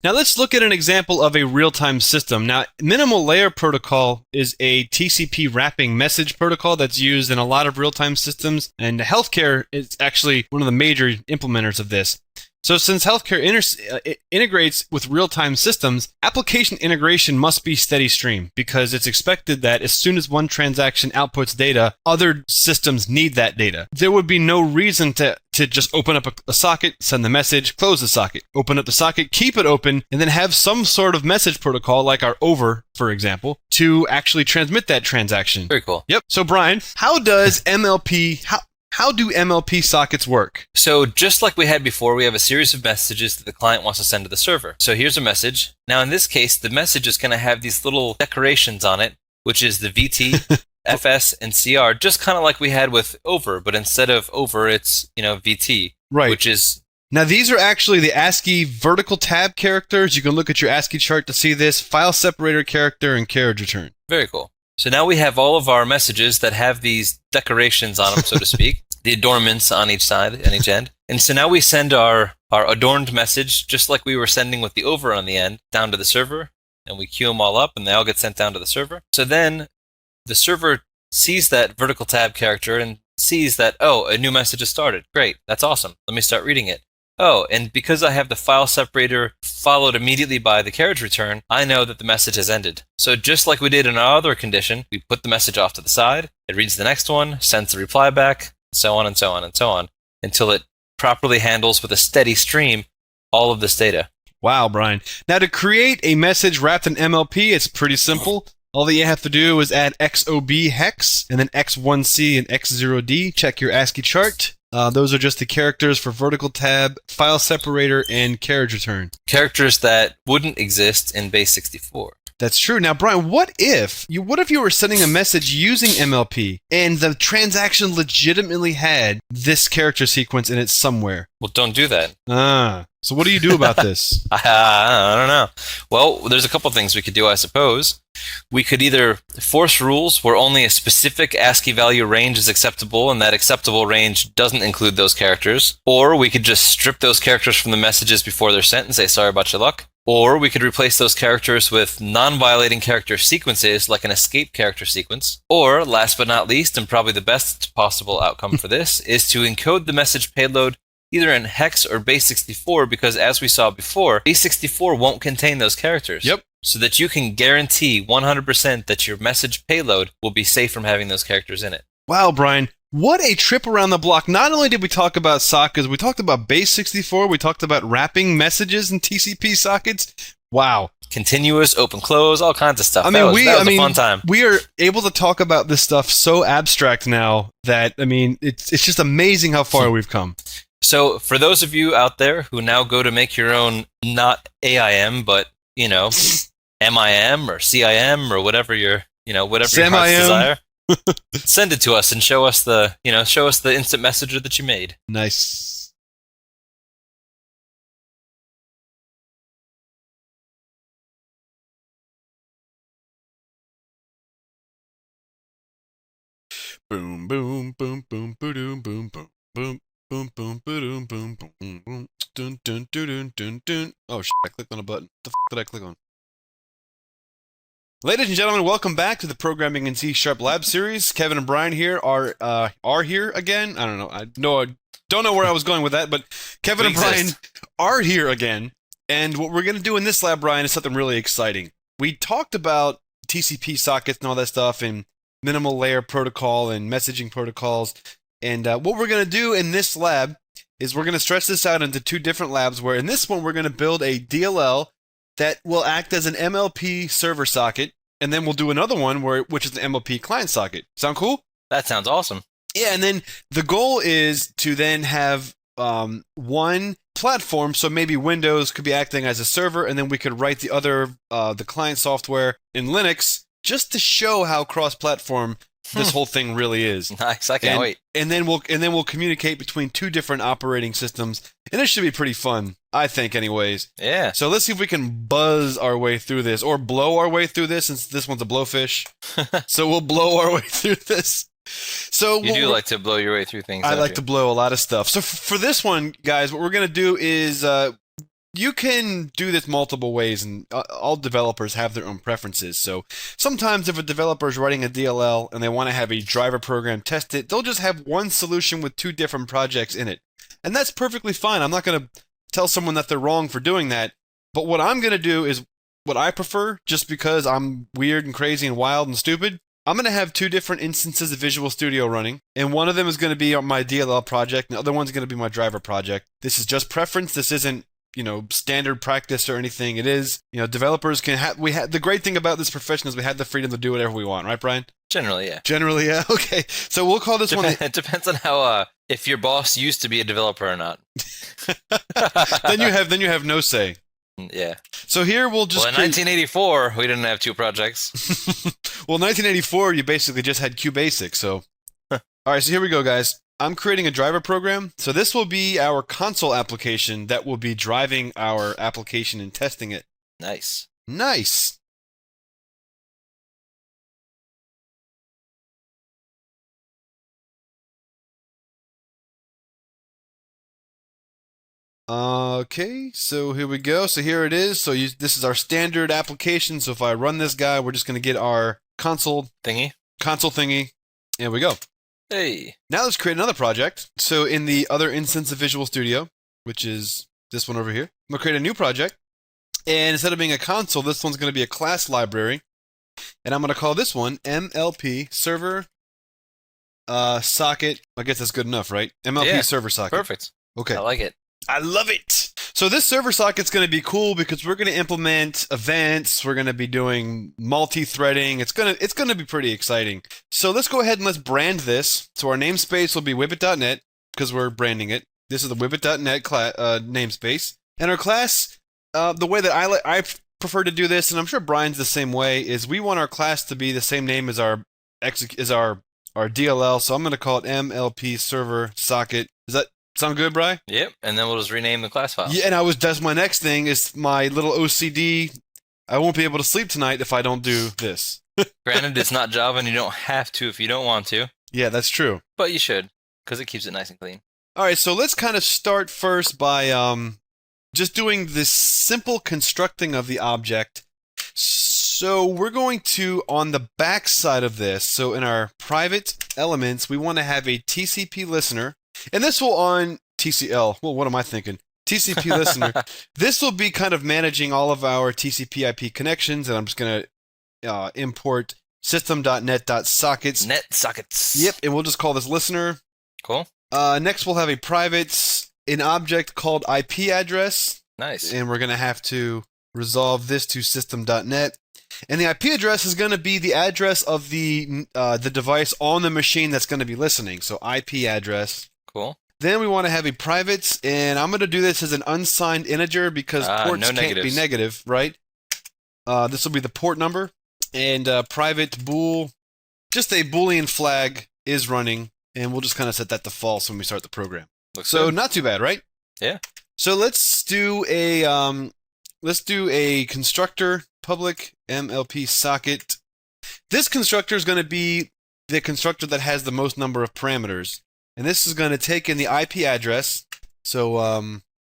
Speaker 1: Now let's look at an example of a real-time system. Now, minimal layer protocol is a TCP wrapping message protocol that's used in a lot of real-time systems, and healthcare is actually one of the major implementers of this. So since healthcare integrates with real-time systems, application integration must be steady stream because it's expected that as soon as one transaction outputs data, other systems need that data. There would be no reason to just open up a socket, send the message, close the socket, open up the socket, keep it open, and then have some sort of message protocol like our over, for example, to actually transmit that transaction.
Speaker 2: Very cool.
Speaker 1: Yep. So Brian, how does how do MLP sockets work?
Speaker 2: So just like we had before, we have a series of messages that the client wants to send to the server. So here's a message. Now in this case, the message is going to have these little decorations on it, which is the VT, FS, and CR, just kind of like we had with over, but instead of over, it's, VT,
Speaker 1: right?
Speaker 2: Which is...
Speaker 1: Now these are actually the ASCII vertical tab characters. You can look at your ASCII chart to see this. File separator character and carriage return.
Speaker 2: Very cool. So now we have all of our messages that have these decorations on them, so to speak, the adornments on each side, on each end. And so now we send our adorned message, just like we were sending with the over on the end, down to the server, and we queue them all up, and they all get sent down to the server. So then the server sees that vertical tab character and sees that, oh, a new message has started. Great, that's awesome. Let me start reading it. Oh, and because I have the file separator followed immediately by the carriage return, I know that the message has ended. So just like we did in our other condition, we put the message off to the side, it reads the next one, sends the reply back, so on and so on and so on, until it properly handles with a steady stream all of this data.
Speaker 1: Wow, Brian. Now to create a message wrapped in MLP, it's pretty simple. All that you have to do is add XOB hex, and then X1C and X0D. Check your ASCII chart. Those are just the characters for vertical tab, file separator, and carriage return.
Speaker 2: Characters that wouldn't exist in base 64.
Speaker 1: That's true. Now, Brian, what if you were sending a message using MLP and the transaction legitimately had this character sequence in it somewhere?
Speaker 2: Well, don't do that.
Speaker 1: So what do you do about this?
Speaker 2: I don't know. Well, there's a couple things we could do, I suppose. We could either force rules where only a specific ASCII value range is acceptable and that acceptable range doesn't include those characters. Or we could just strip those characters from the messages before they're sent and say, sorry about your luck. Or we could replace those characters with non-violating character sequences like an escape character sequence. Or, last but not least, and probably the best possible outcome for this, is to encode the message payload either in hex or base 64 because, as we saw before, base 64 won't contain those characters.
Speaker 1: Yep.
Speaker 2: So that you can guarantee 100% that your message payload will be safe from having those characters in it.
Speaker 1: Wow, Brian. What a trip around the block. Not only did we talk about sockets, we talked about base 64, we talked about wrapping messages in TCP sockets. Wow.
Speaker 2: Continuous, open, close, all kinds of stuff.
Speaker 1: I mean,
Speaker 2: that was a fun time.
Speaker 1: We are able to talk about this stuff so abstract now that, it's just amazing how far we've come.
Speaker 2: So for those of you out there who now go to make your own, not AIM, but, MIM or CIM or whatever your heart's desire, send it to us and show us the instant messenger that you made.
Speaker 1: Nice. Boom, boom, boom, boom, boom, boom, boom, boom, boom. Boom, boom, boom, boom, boom, boom, boom, dun, dun, dun, dun, dun, dun. Oh, shit, I clicked on a button. What the f did I click on? Ladies and gentlemen, welcome back to the Programming in C# Lab series. Kevin and Brian here are here again. I don't know. I don't know where I was going with that, but Kevin and Brian are here again. And what we're going to do in this lab, Brian, is something really exciting. We talked about TCP sockets and all that stuff and minimal layer protocol and messaging protocols. And what we're going to do in this lab is we're going to stretch this out into two different labs where in this one we're going to build a DLL that will act as an MLP server socket, and then we'll do another one which is an MLP client socket. Sound cool?
Speaker 2: That sounds awesome.
Speaker 1: Yeah, and then the goal is to then have one platform, so maybe Windows could be acting as a server, and then we could write the client software in Linux just to show how cross-platform this whole thing really is.
Speaker 2: Nice. I can't wait.
Speaker 1: And then we'll communicate between two different operating systems, and it should be pretty fun, I think, anyways.
Speaker 2: Yeah.
Speaker 1: So let's see if we can buzz our way through this, or blow our way through this, since this one's a blowfish. So we'll blow our way through this. So
Speaker 2: you do like to blow your way through things.
Speaker 1: I
Speaker 2: don't
Speaker 1: like
Speaker 2: you?
Speaker 1: to blow a lot of stuff. So for this one, guys, what we're gonna do is you can do this multiple ways, and all developers have their own preferences. So sometimes if a developer is writing a DLL and they want to have a driver program test it, they'll just have one solution with two different projects in it. And that's perfectly fine. I'm not going to tell someone that they're wrong for doing that. But what I'm going to do is what I prefer, just because I'm weird and crazy and wild and stupid. I'm going to have two different instances of Visual Studio running, and one of them is going to be on my DLL project, and the other one's going to be my driver project. This is just preference. This isn't standard practice or anything. It is, developers can have, the great thing about this profession is we have the freedom to do whatever we want, right, Brian?
Speaker 2: Generally, yeah.
Speaker 1: Generally, yeah. Okay. So we'll call this one.
Speaker 2: It depends on how, if your boss used to be a developer or not.
Speaker 1: then you have no say.
Speaker 2: Yeah.
Speaker 1: So here we'll just.
Speaker 2: Well, in 1984, we didn't have two projects.
Speaker 1: Well, 1984, you basically just had QBasic. So, all right. So here we go, guys. I'm creating a driver program. So this will be our console application that will be driving our application and testing it.
Speaker 2: Nice.
Speaker 1: Nice. Okay, so here we go. So here it is. So this is our standard application. So if I run this guy, we're just going to get our console thingy. There we go.
Speaker 2: Hey.
Speaker 1: Now let's create another project. So in the other instance of Visual Studio, which is this one over here, I'm going to create a new project. And instead of being a console, this one's going to be a class library. And I'm going to call this one MLP Server Socket. I guess that's good enough, right? MLP Server Socket.
Speaker 2: Perfect.
Speaker 1: Okay.
Speaker 2: I like it.
Speaker 1: I love it. So this server socket's going to be cool because we're going to implement events. We're going to be doing multi-threading. It's going to be pretty exciting. So let's go ahead and let's brand this. So our namespace will be whippet.net because we're branding it. This is the whippet.net namespace. And our class, the way that I prefer to do this, and I'm sure Brian's the same way, is we want our class to be the same name as our DLL. So I'm going to call it MLP Server Socket. Does that sound good, Brian?
Speaker 2: Yep, and then we'll just rename the class file.
Speaker 1: Yeah, and that's my next thing is my little OCD. I won't be able to sleep tonight if I don't do this.
Speaker 2: Granted, it's not Java and you don't have to if you don't want to.
Speaker 1: Yeah, that's true.
Speaker 2: But you should, because it keeps it nice and clean.
Speaker 1: All right, so let's kind of start first by just doing this simple constructing of the object. So we're going to, on the back side of this, so in our private elements, we want to have a TCP listener. And this will on TCL. Well, what am I thinking? TCP listener. This will be kind of managing all of our TCP IP connections, and I'm just going to import system.net.sockets.
Speaker 2: Net sockets.
Speaker 1: Yep, and we'll just call this listener.
Speaker 2: Cool.
Speaker 1: Next, we'll have an object called IP address.
Speaker 2: Nice.
Speaker 1: And we're going to have to resolve this to system.net. And the IP address is going to be the address of the device on the machine that's going to be listening. So IP address.
Speaker 2: Cool.
Speaker 1: Then we want to have a private, and I'm going to do this as an unsigned integer because ports can't be negative, right? This will be the port number. And private bool, just a Boolean flag is running, and we'll just kind of set that to false when we start the program.
Speaker 2: Looks
Speaker 1: so
Speaker 2: good.
Speaker 1: not too bad, right?
Speaker 2: Yeah.
Speaker 1: So let's do a constructor public MLP socket. This constructor is going to be the constructor that has the most number of parameters. And this is going to take in the IP address. So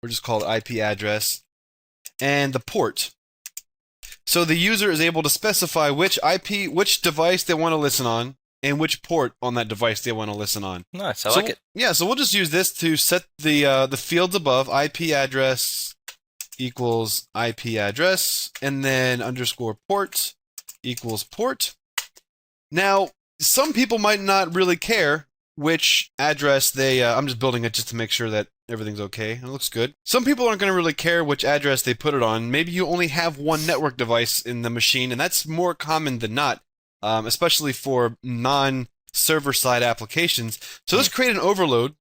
Speaker 1: we're just called IP address and the port. So the user is able to specify which device they want to listen on and which port on that device they want to listen on.
Speaker 2: Nice. I like it.
Speaker 1: Yeah, so we'll just use this to set the fields above. IP address equals IP address, and then underscore port equals port. Now, some people might not really care which address they... I'm just building it just to make sure that everything's okay. It looks good. Some people aren't going to really care which address they put it on. Maybe you only have one network device in the machine, and that's more common than not, especially for non-server-side applications. So let's create an overload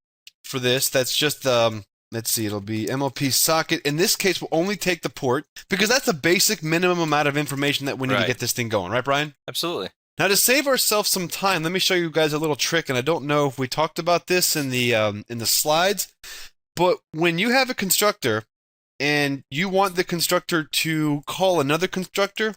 Speaker 1: for this. That's just... let's see, it'll be MLP socket. In this case, we'll only take the port because that's the basic minimum amount of information that we need to get this thing going. Right, Brian?
Speaker 2: Absolutely.
Speaker 5: Now to save ourselves some time, let me show you guys a little trick, and I don't know if we talked about this in the slides, but when you have a constructor and you want the constructor to call another constructor,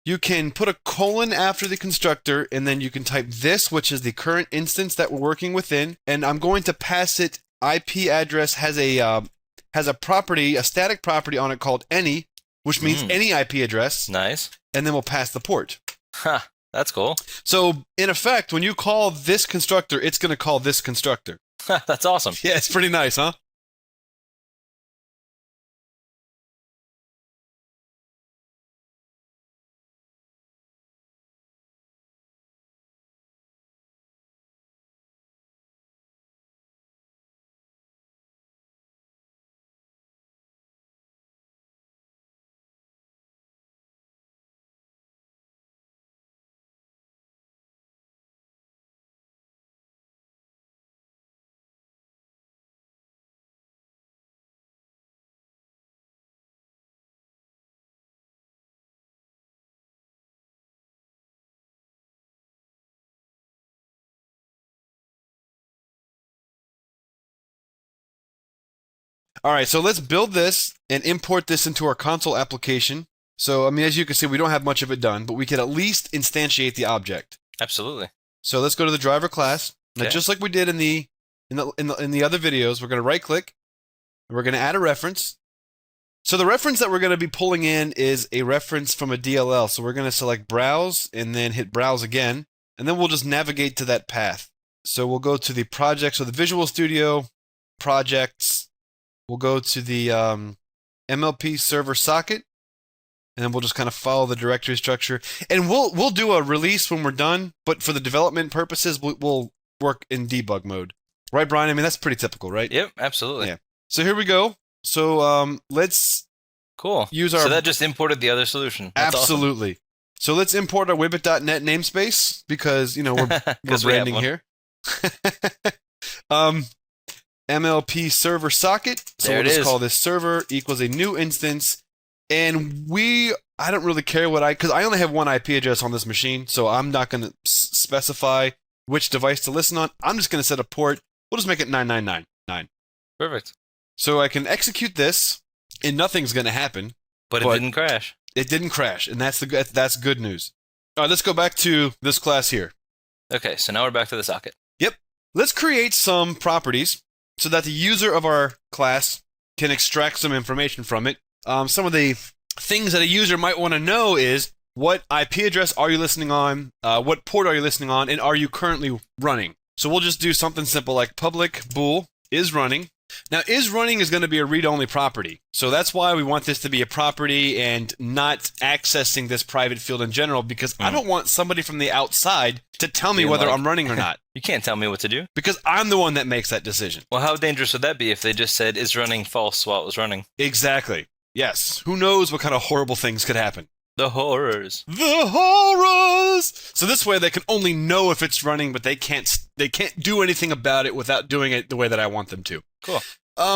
Speaker 5: you can put a colon after the constructor, and then you can type this, which is the current instance that we're working within, and I'm going to pass it. IP address has a property, a static property on it called any, which means any IP address.
Speaker 2: Nice.
Speaker 5: And then we'll pass the port.
Speaker 2: Huh. That's cool.
Speaker 5: So, in effect, when you call this constructor, it's going to call this constructor.
Speaker 2: That's awesome.
Speaker 5: Yeah, it's pretty nice, huh? All right, so let's build this and import this into our console application. So, I mean, as you can see, we don't have much of it done, but we can at least instantiate the object.
Speaker 2: Absolutely.
Speaker 5: So let's go to the driver class. Now,
Speaker 2: Okay.
Speaker 5: just like we did in the other videos, we're going to right-click, and we're going to add a reference. So the reference that we're going to be pulling in is a reference from a DLL. So we're going to select Browse and then hit Browse again, and then we'll just navigate to that path. So we'll go to the project, so the Visual Studio, Projects. We'll go to the MLP server socket, and then we'll just kind of follow the directory structure. And we'll do a release when we're done, but for the development purposes, we'll work in debug mode. Right, Brian? I mean, that's pretty typical, right?
Speaker 2: Yep, absolutely.
Speaker 5: Yeah. So here we go. So let's
Speaker 2: Cool.
Speaker 5: use our...
Speaker 2: So that just imported the other solution. That's
Speaker 5: Absolutely. So let's import our Wibbit.net namespace because, you know, we're
Speaker 2: 'Cause we have
Speaker 5: branding
Speaker 2: one.
Speaker 5: here. MLP server socket. So
Speaker 2: There
Speaker 5: we'll
Speaker 2: it
Speaker 5: just
Speaker 2: is.
Speaker 5: call this server equals a new instance. And I don't really care because I only have one IP address on this machine, so I'm not going to specify which device to listen on. I'm just going to set a port. We'll just make it 9999.
Speaker 2: Perfect.
Speaker 5: So I can execute this, and nothing's going to happen.
Speaker 2: But it didn't crash.
Speaker 5: It didn't crash, and that's good news. All right, let's go back to this class here.
Speaker 2: Okay, so now we're back to the socket.
Speaker 5: Yep. Let's create some properties so that the user of our class can extract some information from it. Some of the things that a user might want to know is what IP address are you listening on, what port are you listening on, and are you currently running? So we'll just do something simple like public bool is running. Now, is running is going to be a read-only property. So that's why we want this to be a property and not accessing this private field in general, because I don't want somebody from the outside to tell me
Speaker 2: Being
Speaker 5: whether
Speaker 2: like-
Speaker 5: I'm running or not,
Speaker 2: You can't tell me what to do.
Speaker 5: because I'm the one that makes that decision.
Speaker 2: Well, how dangerous would that be if they just said is running false while it was running?
Speaker 5: Exactly. Yes. Who knows what kind of horrible things could happen?
Speaker 2: The horrors.
Speaker 5: The horrors! So this way they can only know if it's running, but they can't do anything about it without doing it the way that I want them to.
Speaker 2: Cool.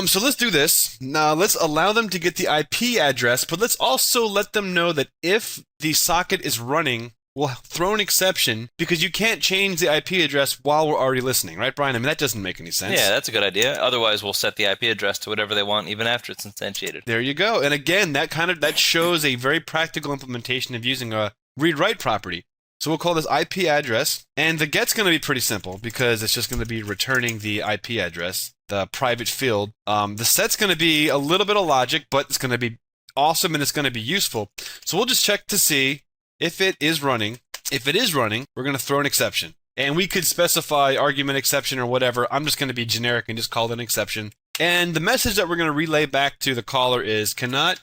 Speaker 5: So let's do this. Now let's allow them to get the IP address, but let's also let them know that if the socket is running, we'll throw an exception because you can't change the IP address while we're already listening, right, Brian? I mean, that doesn't make any sense.
Speaker 2: Yeah, that's a good idea. Otherwise, we'll set the IP address to whatever they want even after it's instantiated.
Speaker 5: There you go. And again, that shows a very practical implementation of using a read-write property. So we'll call this IP address, and the get's going to be pretty simple because it's just going to be returning the IP address, the private field. The set's going to be a little bit of logic, but it's going to be awesome and it's going to be useful. So we'll just check to see if it is running. If it is running, we're going to throw an exception. And we could specify argument exception or whatever. I'm just going to be generic and just call it an exception. And the message that we're going to relay back to the caller is cannot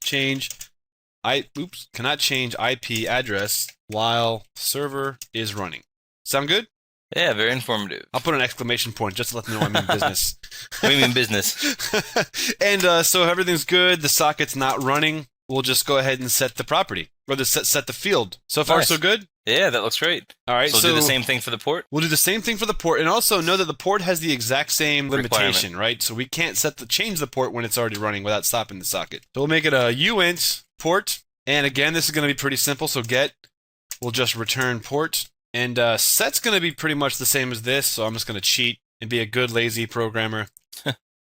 Speaker 5: change IP address while server is running. Sound good?
Speaker 2: Yeah, very informative.
Speaker 5: I'll put an exclamation point just to let them know I'm in business.
Speaker 2: We mean business.
Speaker 5: And so everything's good. The socket's not running. We'll just go ahead and set the property or set the field. So far,
Speaker 2: Nice.
Speaker 5: so good.
Speaker 2: Yeah, that looks great.
Speaker 5: All right.
Speaker 2: So we'll do the same thing for the port?
Speaker 5: We'll do the same thing for the port, and also know that the port has the exact same limitation,
Speaker 2: Requirement.
Speaker 5: right? So we can't change the port when it's already running without stopping the socket. So we'll make it a uint port, and again, this is going to be pretty simple. So get
Speaker 1: we'll just return port. And set's going to be pretty much the same as this, so I'm just going to cheat and be a good lazy programmer.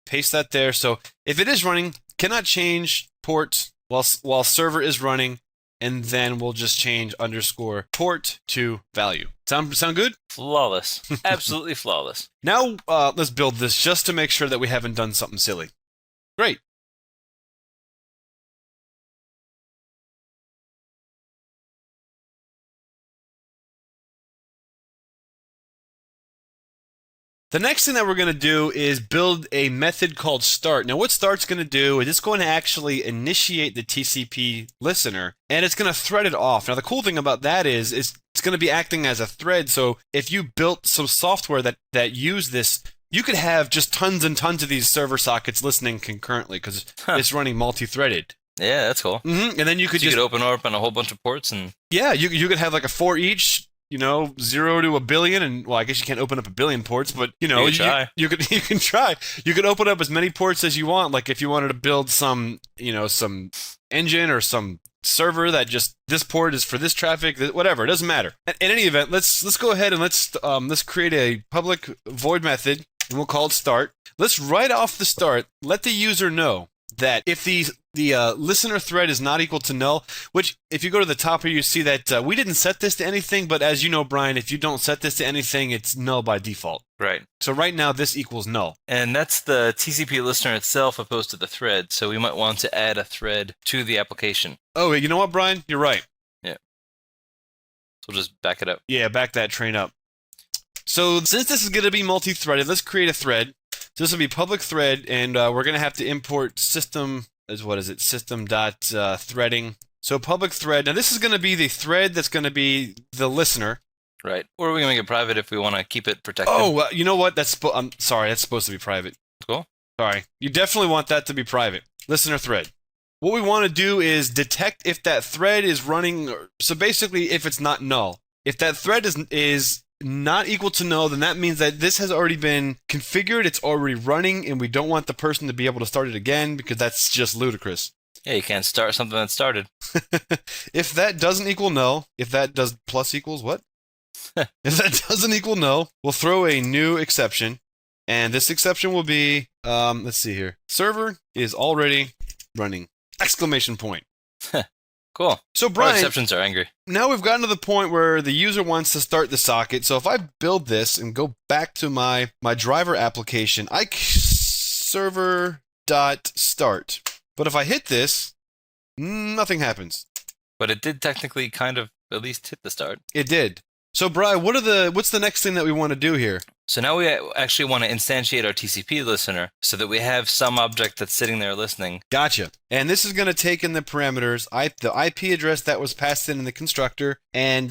Speaker 1: Paste that there. So if it is running, cannot change port while server is running, and then we'll just change underscore port to value. Sound good?
Speaker 2: Flawless. Absolutely flawless.
Speaker 1: Now let's build this just to make sure that we haven't done something silly. Great. The next thing that we're going to do is build a method called start. Now what start's going to do is it's going to actually initiate the TCP listener, and it's going to thread it off. Now the cool thing about that is it's going to be acting as a thread, so if you built some software that use this, you could have just tons and tons of these server sockets listening concurrently because it's running multi-threaded.
Speaker 2: Yeah, that's cool.
Speaker 1: And then you could
Speaker 2: you could open up on a whole bunch of ports and...
Speaker 1: Yeah, you could have like a for each, 0 to a billion, and well, I guess you can't open up a billion ports, but you can try. You could open up as many ports as you want. Like if you wanted to build some engine or some server that just this port is for this traffic, whatever. It doesn't matter. In any event, let's go ahead and let's create a public void method, and we'll call it start. Let's right off the start let the user know that if the listener thread is not equal to null, which if you go to the top here, you see that we didn't set this to anything, but as you know, Brian, if you don't set this to anything, it's null by default.
Speaker 2: Right.
Speaker 1: So right now, this equals null.
Speaker 2: And that's the TCP listener itself opposed to the thread, so we might want to add a thread to the application.
Speaker 1: Oh, you know what, Brian? You're right.
Speaker 2: Yeah. So we'll just back it up.
Speaker 1: Yeah, back that train up. So since this is going to be multi-threaded, let's create a thread. So this will be public thread, and we're going to have to import system system.threading. So public thread. Now this is going to be the thread that's going to be the listener.
Speaker 2: Right. Or we can make it private if we want to keep it protected.
Speaker 1: Oh, you know what? I'm sorry. That's supposed to be private.
Speaker 2: Cool.
Speaker 1: Sorry. You definitely want that to be private. Listener thread. What we want to do is detect if that thread is running. So basically, if it's not null. If that thread is not equal to null, then that means that this has already been configured, it's already running, and we don't want the person to be able to start it again because that's just ludicrous.
Speaker 2: Yeah, you can't start something that started.
Speaker 1: If that doesn't equal null, if that does plus equals what? If that doesn't equal null, we'll throw a new exception, and this exception will be, let's see here, server is already running! Exclamation point.
Speaker 2: Cool.
Speaker 1: So Brian,
Speaker 2: our exceptions are angry.
Speaker 1: Now we've gotten to the point where the user wants to start the socket. So if I build this and go back to my driver application, server.start. But if I hit this, nothing happens.
Speaker 2: But it did technically kind of at least hit the start.
Speaker 1: It did. So Brian, what's the next thing that we want to do here?
Speaker 2: So now we actually want to instantiate our TCP listener so that we have some object that's sitting there listening.
Speaker 1: Gotcha. And this is going to take in the parameters, the IP address that was passed in the constructor. And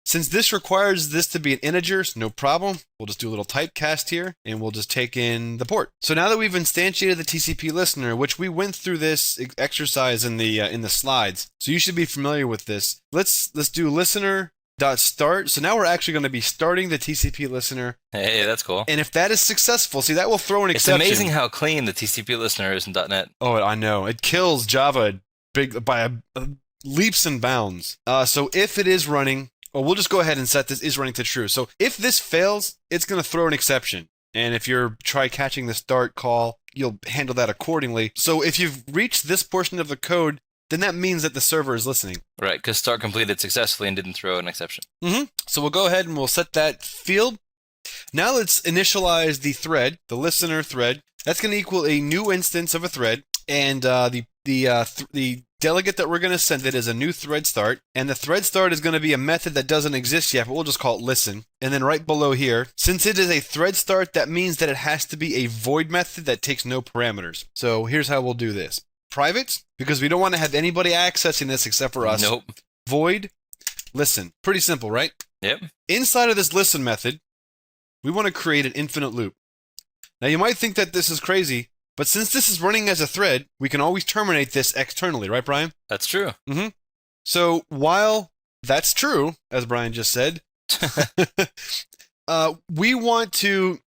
Speaker 1: since this requires this to be an integer, no problem. We'll just do a little typecast here, and we'll just take in the port. So now that we've instantiated the TCP listener, which we went through this exercise in the slides, so you should be familiar with this. Let's do listener.start. So now we're actually going to be starting the TCP listener.
Speaker 2: Hey, that's cool.
Speaker 1: And if that is successful, see, that will throw an exception.
Speaker 2: It's amazing how clean the TCP listener is in .NET.
Speaker 1: Oh, I know. It kills Java by leaps and bounds. So if it is running, we'll just go ahead and set this is running to true. So if this fails, it's going to throw an exception. And if you're try catching the start call, you'll handle that accordingly. So if you've reached this portion of the code, then that means that the server is listening.
Speaker 2: Right, because start completed successfully and didn't throw an exception.
Speaker 1: So we'll go ahead and we'll set that field. Now let's initialize the thread, the listener thread. That's going to equal a new instance of a thread, and the delegate that we're going to send it is a new thread start, and the thread start is going to be a method that doesn't exist yet, but we'll just call it listen. And then right below here, since it is a thread start, that means that it has to be a void method that takes no parameters. So here's how we'll do this. Private, because we don't want to have anybody accessing this except for us.
Speaker 2: Nope.
Speaker 1: Void, listen. Pretty simple, right?
Speaker 2: Yep.
Speaker 1: Inside of this listen method, we want to create an infinite loop. Now you might think that this is crazy, but since this is running as a thread, we can always terminate this externally, right, Brian?
Speaker 2: That's true.
Speaker 1: So while that's true, as Brian just said, we want to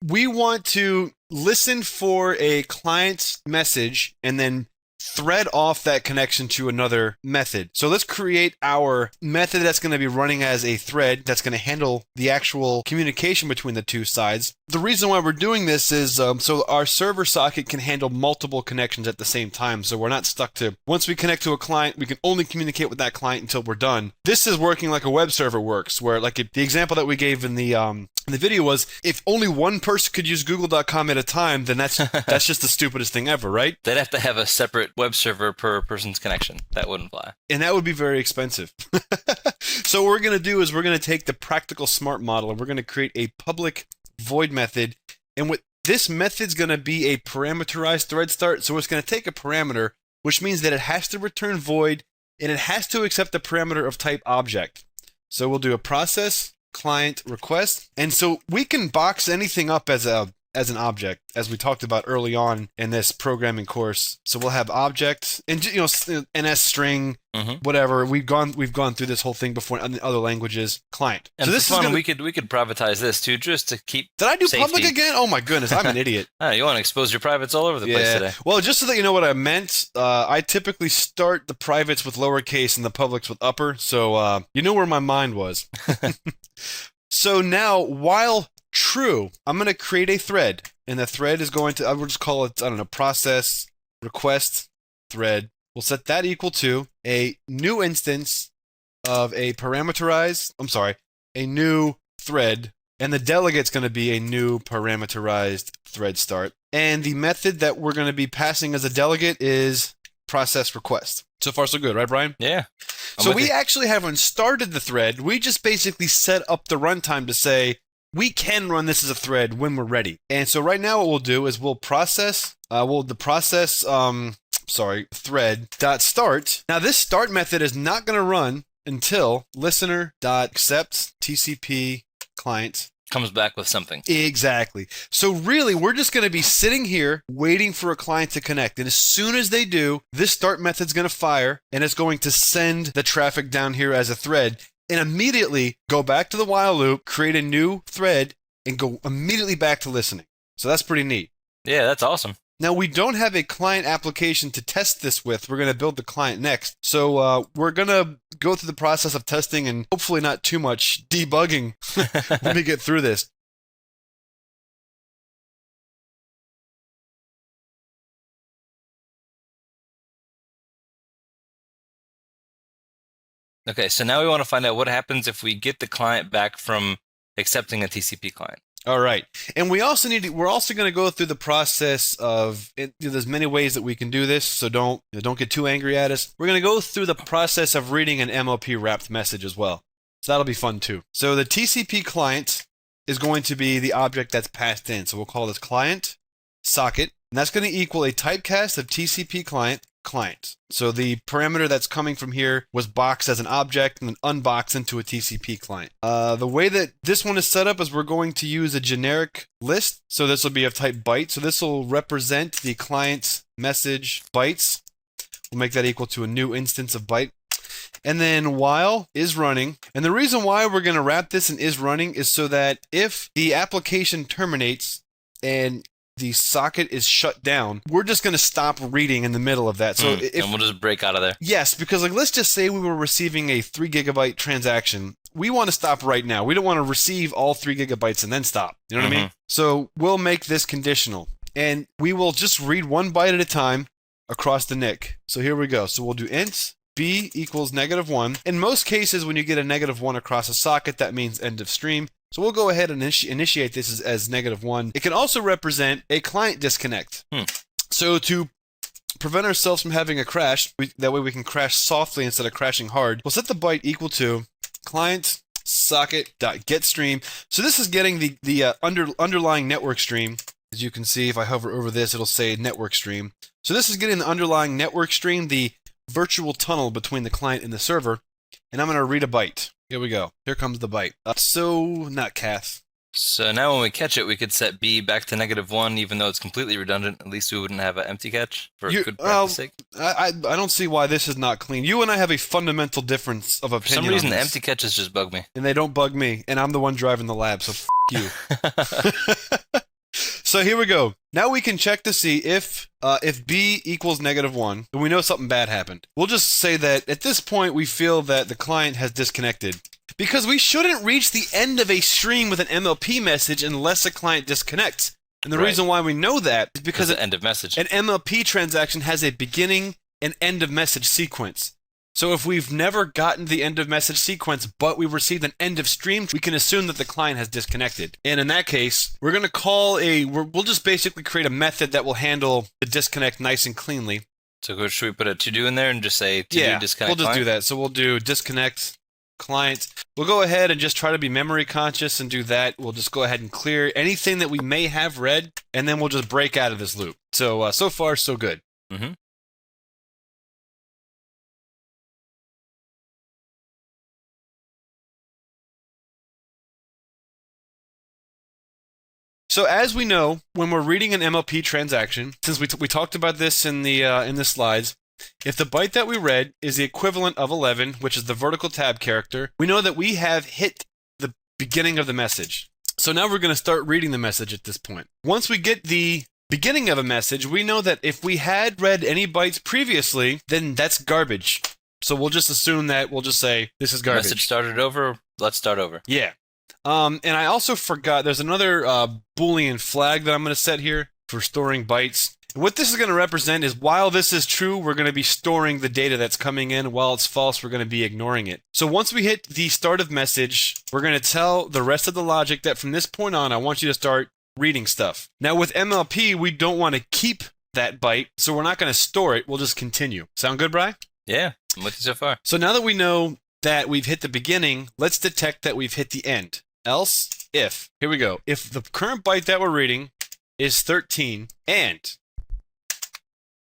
Speaker 5: we want to listen for a client message and then thread off that connection to another method. So let's create our method that's going to be running as a thread that's going to handle the actual communication between the two sides. The reason why we're doing this is so our server socket can handle multiple connections at the same time. So we're not stuck to, once we connect to a client, we can only communicate with that client until we're done. This is working like a web server works, where like the example that we gave in the video was, if only one person could use google.com at a time, then that's just the stupidest thing ever, right?
Speaker 2: They'd have to have a separate web server per person's connection. That wouldn't fly.
Speaker 5: And that would be very expensive. So what we're going to do is we're going to take the practical smart model and we're going to create a public void method. And what this method's going to be a parameterized thread start. So it's going to take a parameter, which means that it has to return void and it has to accept the parameter of type object. So we'll do a process client request. And so we can box anything up as an object, as we talked about early on in this programming course. So we'll have object and NS string, whatever. We've gone through this whole thing before in other languages. Client.
Speaker 2: And
Speaker 5: so this
Speaker 2: for fun,
Speaker 5: is
Speaker 2: we could privatize this too, just to keep.
Speaker 5: Did I do
Speaker 2: safety.
Speaker 5: public again? Oh my goodness, I'm an idiot.
Speaker 2: You want to expose your privates all over the place today.
Speaker 5: Well, just so that you know what I meant, I typically start the privates with lowercase and the publics with upper. So you know where my mind was. So now, while true, I'm going to create a thread, and the thread is going to, I will just call it, I don't know, process request thread. We'll set that equal to a new instance of a new thread, and the delegate's going to be a new parameterized thread start. And the method that we're going to be passing as a delegate is process request. So far, so good, right, Brian?
Speaker 2: Yeah.
Speaker 5: So we actually haven't started the thread. We just basically set up the runtime to say, we can run this as a thread when we're ready. And so right now what we'll do is we'll process, thread.start. Now this start method is not going to run until listener.accept TCP client
Speaker 2: comes back with something.
Speaker 5: Exactly. So really, we're just going to be sitting here waiting for a client to connect. And as soon as they do, this start method's going to fire and it's going to send the traffic down here as a thread and immediately go back to the while loop, create a new thread, and go immediately back to listening. So that's pretty neat.
Speaker 2: Yeah, that's awesome.
Speaker 5: Now, we don't have a client application to test this with. We're going to build the client next. So we're going to go through the process of testing and hopefully not too much debugging when we get through this.
Speaker 2: Okay, so now we want to find out what happens if we get the client back from accepting a TCP client.
Speaker 5: All right. And we're also going to go through the process of, there's many ways that we can do this, so don't get too angry at us. We're going to go through the process of reading an MLP wrapped message as well. So that'll be fun too. So the TCP client is going to be the object that's passed in. So we'll call this client socket, and that's going to equal a typecast of TCP client. So the parameter that's coming from here was boxed as an object and then unboxed into a TCP client. The way that this one is set up is we're going to use a generic list. So this will be of type byte. So this will represent the client message bytes. We'll make that equal to a new instance of byte. And then while is running. And the reason why we're going to wrap this in is running is so that if the application terminates and the socket is shut down, we're just going to stop reading in the middle of that. So
Speaker 2: and we'll just break out of there.
Speaker 5: Yes, because let's just say we were receiving a 3 gigabyte transaction. We want to stop right now. We don't want to receive all 3 gigabytes and then stop. You know what I mean? So we'll make this conditional. And we will just read 1 byte at a time across the NIC. So here we go. So we'll do int b equals -1. In most cases, when you get a -1 across a socket, that means end of stream. So we'll go ahead and initiate this as -1. It can also represent a client disconnect. So to prevent ourselves from having a crash, that way we can crash softly instead of crashing hard, we'll set the byte equal to client socket.getStream. So this is getting the underlying network stream. As you can see, if I hover over this, it'll say network stream. So this is getting the underlying network stream, the virtual tunnel between the client and the server. And I'm going to read a byte. Here we go. Here comes the byte. Not Cath.
Speaker 2: So now when we catch it, we could set B back to -1, even though it's completely redundant. At least we wouldn't have an empty catch for good practice sake.
Speaker 5: I don't see why this is not clean. You and I have a fundamental difference of opinion.
Speaker 2: For some reason, empty catches just bug me.
Speaker 5: And they don't bug me, and I'm the one driving the lab, so f*** you. So here we go. Now we can check to see if b equals -1, then we know something bad happened. We'll just say that at this point we feel that the client has disconnected. Because we shouldn't reach the end of a stream with an MLP message unless a client disconnects. And the reason why we know that is because
Speaker 2: the end of message.
Speaker 5: An MLP transaction has a beginning and end of message sequence. So if we've never gotten the end of message sequence, but we received an end of stream, we can assume that the client has disconnected. And in that case, we're going to call we'll just basically create a method that will handle the disconnect nice and cleanly.
Speaker 2: So should we put a to-do in there and just say to-do disconnect
Speaker 5: we'll just
Speaker 2: client?
Speaker 5: do that. So we'll do disconnect client. We'll go ahead and just try to be memory conscious and do that. We'll just go ahead and clear anything that we may have read, and then we'll just break out of this loop. So, so far, so good.
Speaker 2: Mm-hmm.
Speaker 5: So as we know, when we're reading an MLP transaction, since we talked about this in the slides, if the byte that we read is the equivalent of 11, which is the vertical tab character, we know that we have hit the beginning of the message. So now we're going to start reading the message at this point. Once we get the beginning of a message, we know that if we had read any bytes previously, then that's garbage. So we'll just assume that we'll just say this is garbage.
Speaker 2: Message started over. Let's start over.
Speaker 5: Yeah. And I also forgot, there's another Boolean flag that I'm going to set here for storing bytes. And what this is going to represent is while this is true, we're going to be storing the data that's coming in. While it's false, we're going to be ignoring it. So once we hit the start of message, we're going to tell the rest of the logic that from this point on, I want you to start reading stuff. Now with MLP, we don't want to keep that byte, so we're not going to store it. We'll just continue. Sound good, Bri?
Speaker 2: Yeah, I'm with you so far.
Speaker 5: So now that we know that we've hit the beginning, let's detect that we've hit the end. Else, if, here we go, if the current byte that we're reading is 13 and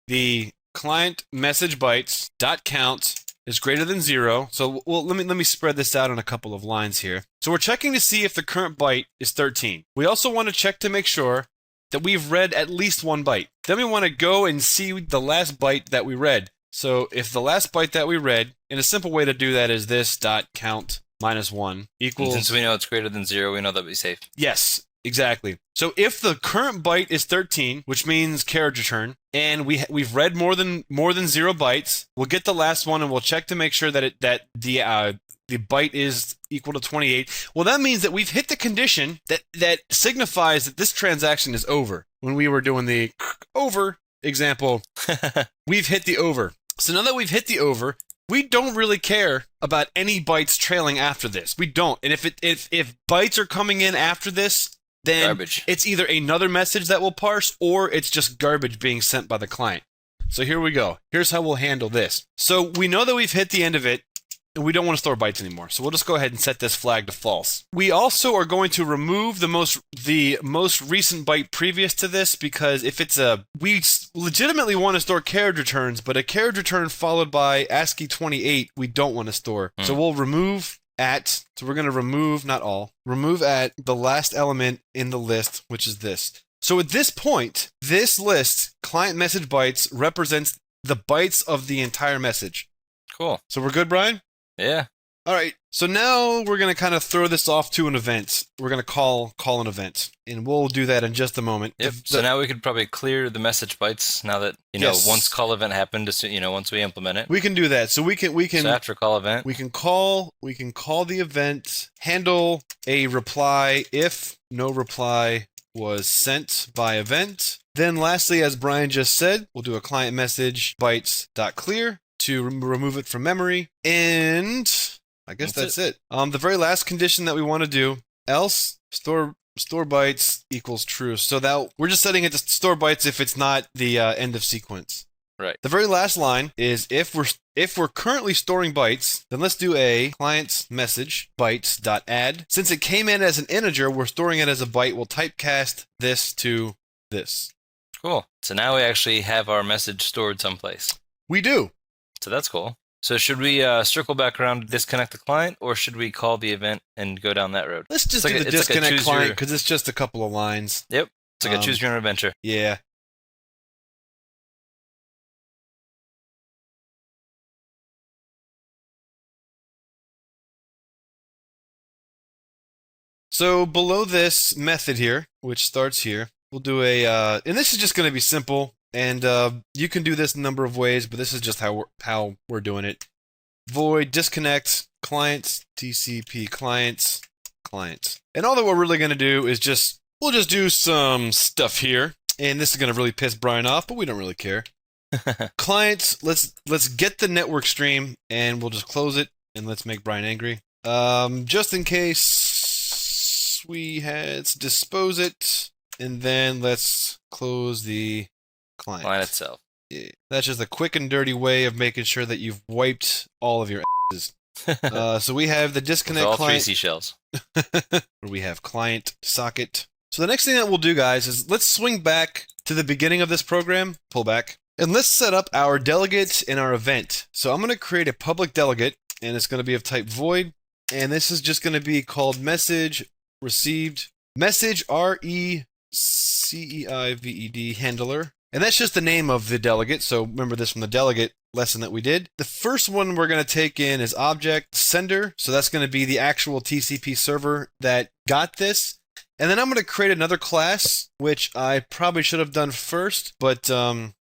Speaker 5: the client message bytes dot count is greater than 0, so let me spread this out on a couple of lines here. So we're checking to see if the current byte is 13. We also want to check to make sure that we've read at least one byte. Then we want to go and see the last byte that we read. So if the last byte that we read, and a simple way to do that is this dot count -1 equals...
Speaker 2: And since we know it's greater than 0, we know that we'll be safe.
Speaker 5: Yes, exactly. So if the current byte is 13, which means carriage return, and we've read more than 0 bytes, we'll get the last one and we'll check to make sure that the byte is equal to 28. Well, that means that we've hit the condition that signifies that this transaction is over. When we were doing the over example, we've hit the over. So now that we've hit the over, we don't really care about any bytes trailing after this. We don't. And if bytes are coming in after this, then
Speaker 2: garbage.
Speaker 5: It's either another message that will parse or it's just garbage being sent by the client. So here we go. Here's how we'll handle this. So we know that we've hit the end of it, and we don't want to store bytes anymore. So we'll just go ahead and set this flag to false. We also are going to remove the most recent byte previous to this, because if it's we legitimately want to store carriage returns, but a carriage return followed by ASCII 28 we don't want to store. So we'll remove at, so we're going to remove, not all, remove at the last element in the list, which is this. So at this point, this list, client message bytes, represents the bytes of the entire message.
Speaker 2: Cool.
Speaker 5: So we're good, Brian?
Speaker 2: Yeah.
Speaker 5: All right. So now we're going to kind of throw this off to an event. We're going to call an event, and we'll do that in just a moment.
Speaker 2: Yep. So now we could probably clear the message bytes now that, once call event happened, once we implement it.
Speaker 5: We can do that. So we can
Speaker 2: So after call event,
Speaker 5: we can call the event, handle a reply if no reply was sent by event. Then lastly, as Brian just said, we'll do a client message bytes.clear to remove it from memory, and I guess that's it. The very last condition that we want to do, else store bytes equals true. So that we're just setting it to store bytes if it's not the end of sequence.
Speaker 2: Right.
Speaker 5: The very last line is if we're currently storing bytes, then let's do a client message bytes.add. Since it came in as an integer, we're storing it as a byte. We'll typecast this to this.
Speaker 2: Cool. So now we actually have our message stored someplace.
Speaker 5: We do.
Speaker 2: So that's cool. So should we circle back around to disconnect the client, or should we call the event and go down that road?
Speaker 5: Let's just do the disconnect client because it's just a couple of lines.
Speaker 2: Yep. It's like a choose your own adventure.
Speaker 5: Yeah. So below this method here, which starts here, we'll do and this is just going to be simple, and you can do this a number of ways, but this is just how we're doing it. Void disconnect clients TCP clients. And all that we're really going to do is we'll just do some stuff here. And this is going to really piss Brian off, but we don't really care. Clients, let's get the network stream, and we'll just close it, and let's make Brian angry. Just in case let's dispose it, and then let's close the client.
Speaker 2: Line itself.
Speaker 5: Yeah. That's just a quick and dirty way of making sure that you've wiped all of your asses. So we have the disconnect
Speaker 2: all
Speaker 5: client.
Speaker 2: 3 seashells.
Speaker 5: We have client socket. So the next thing that we'll do, guys, is let's swing back to the beginning of this program, pull back, and let's set up our delegates in our event. So I'm going to create a public delegate, and it's going to be of type void, and this is just going to be called message received, message RECEIVED handler. And that's just the name of the delegate, so remember this from the delegate lesson that we did. The first one we're going to take in is object sender, so that's going to be the actual TCP server that got this. And then I'm going to create another class, which I probably should have done first, but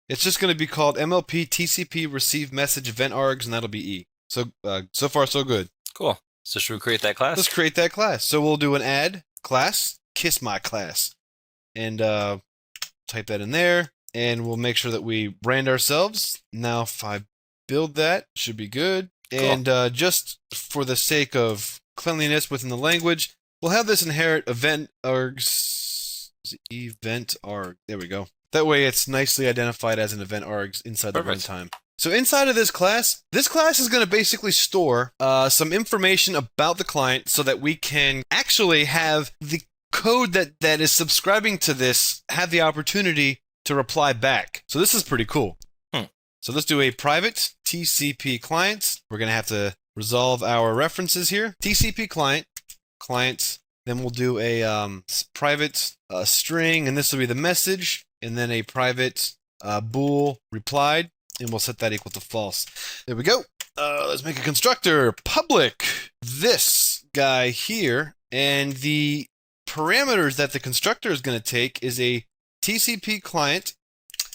Speaker 5: it's just going to be called MLP TCP receive message event args, and that'll be E. So so far so good.
Speaker 2: Cool. So should we create that class?
Speaker 5: Let's create that class. So we'll do an add class, kiss my class, and type that in there. And we'll make sure that we brand ourselves. Now, if I build that, should be good. Cool. And just for the sake of cleanliness within the language, we'll have this inherit event args. Event arg. There we go. That way, it's nicely identified as an event args inside the runtime. So inside of this class is going to basically store some information about the client so that we can actually have the code that is subscribing to this have the opportunity to reply back. So this is pretty cool. So let's do a private TCP client. We're going to have to resolve our references here. TCP clients. Then we'll do a private string, and this will be the message, and then a private bool replied, and we'll set that equal to false. There we go. Let's make a constructor public this guy here, and the parameters that the constructor is going to take is a TCP client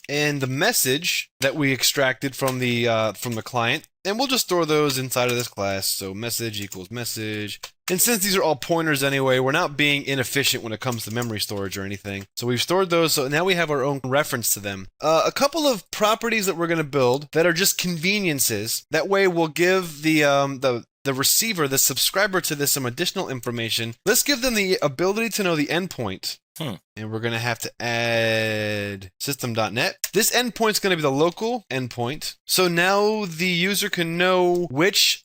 Speaker 5: and the message that we extracted from the client, and we'll just store those inside of this class. So message equals message, and since these are all pointers anyway, we're not being inefficient when it comes to memory storage or anything. So we've stored those, so now we have our own reference to them. A couple of properties that we're going to build that are just conveniences. That way, we'll give the receiver, the subscriber to this, some additional information. Let's give them the ability to know the endpoint. And we're going to have to add system.net. This endpoint's going to be the local endpoint. So now the user can know which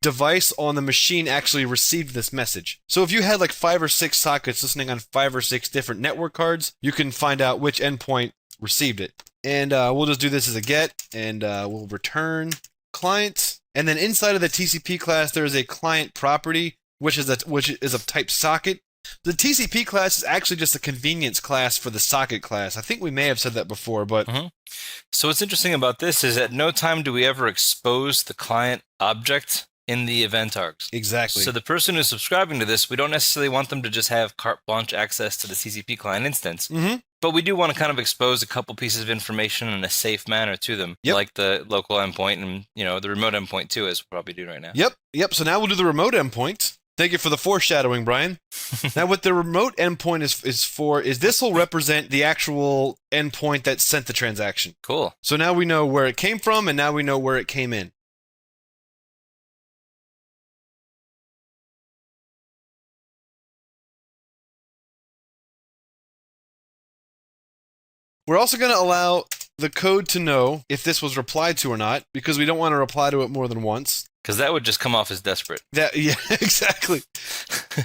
Speaker 5: device on the machine actually received this message. So if you had like 5 or 6 sockets listening on 5 or 6 different network cards, you can find out which endpoint received it. And we'll just do this as a get, and we'll return client. And then inside of the TCP class, there is a client property, which is of type socket. The TCP class is actually just a convenience class for the socket class. I think we may have said that before, but...
Speaker 2: So what's interesting about this is at no time do we ever expose the client object in the event args.
Speaker 5: Exactly.
Speaker 2: So the person who's subscribing to this, we don't necessarily want them to just have carte blanche access to the TCP client instance. But we do want to kind of expose a couple pieces of information in a safe manner to them, like the local endpoint and the remote endpoint too, as we'll probably do right now.
Speaker 5: Yep. So now we'll do the remote endpoint. Thank you for the foreshadowing, Brian. Now, what the remote endpoint is this will represent the actual endpoint that sent the transaction.
Speaker 2: Cool.
Speaker 5: So now we know where it came from, and now we know where it came in. We're also going to allow the code to know if this was replied to or not, because we don't want to reply to it more than once.
Speaker 2: Because that would just come off as desperate.
Speaker 5: Yeah, exactly.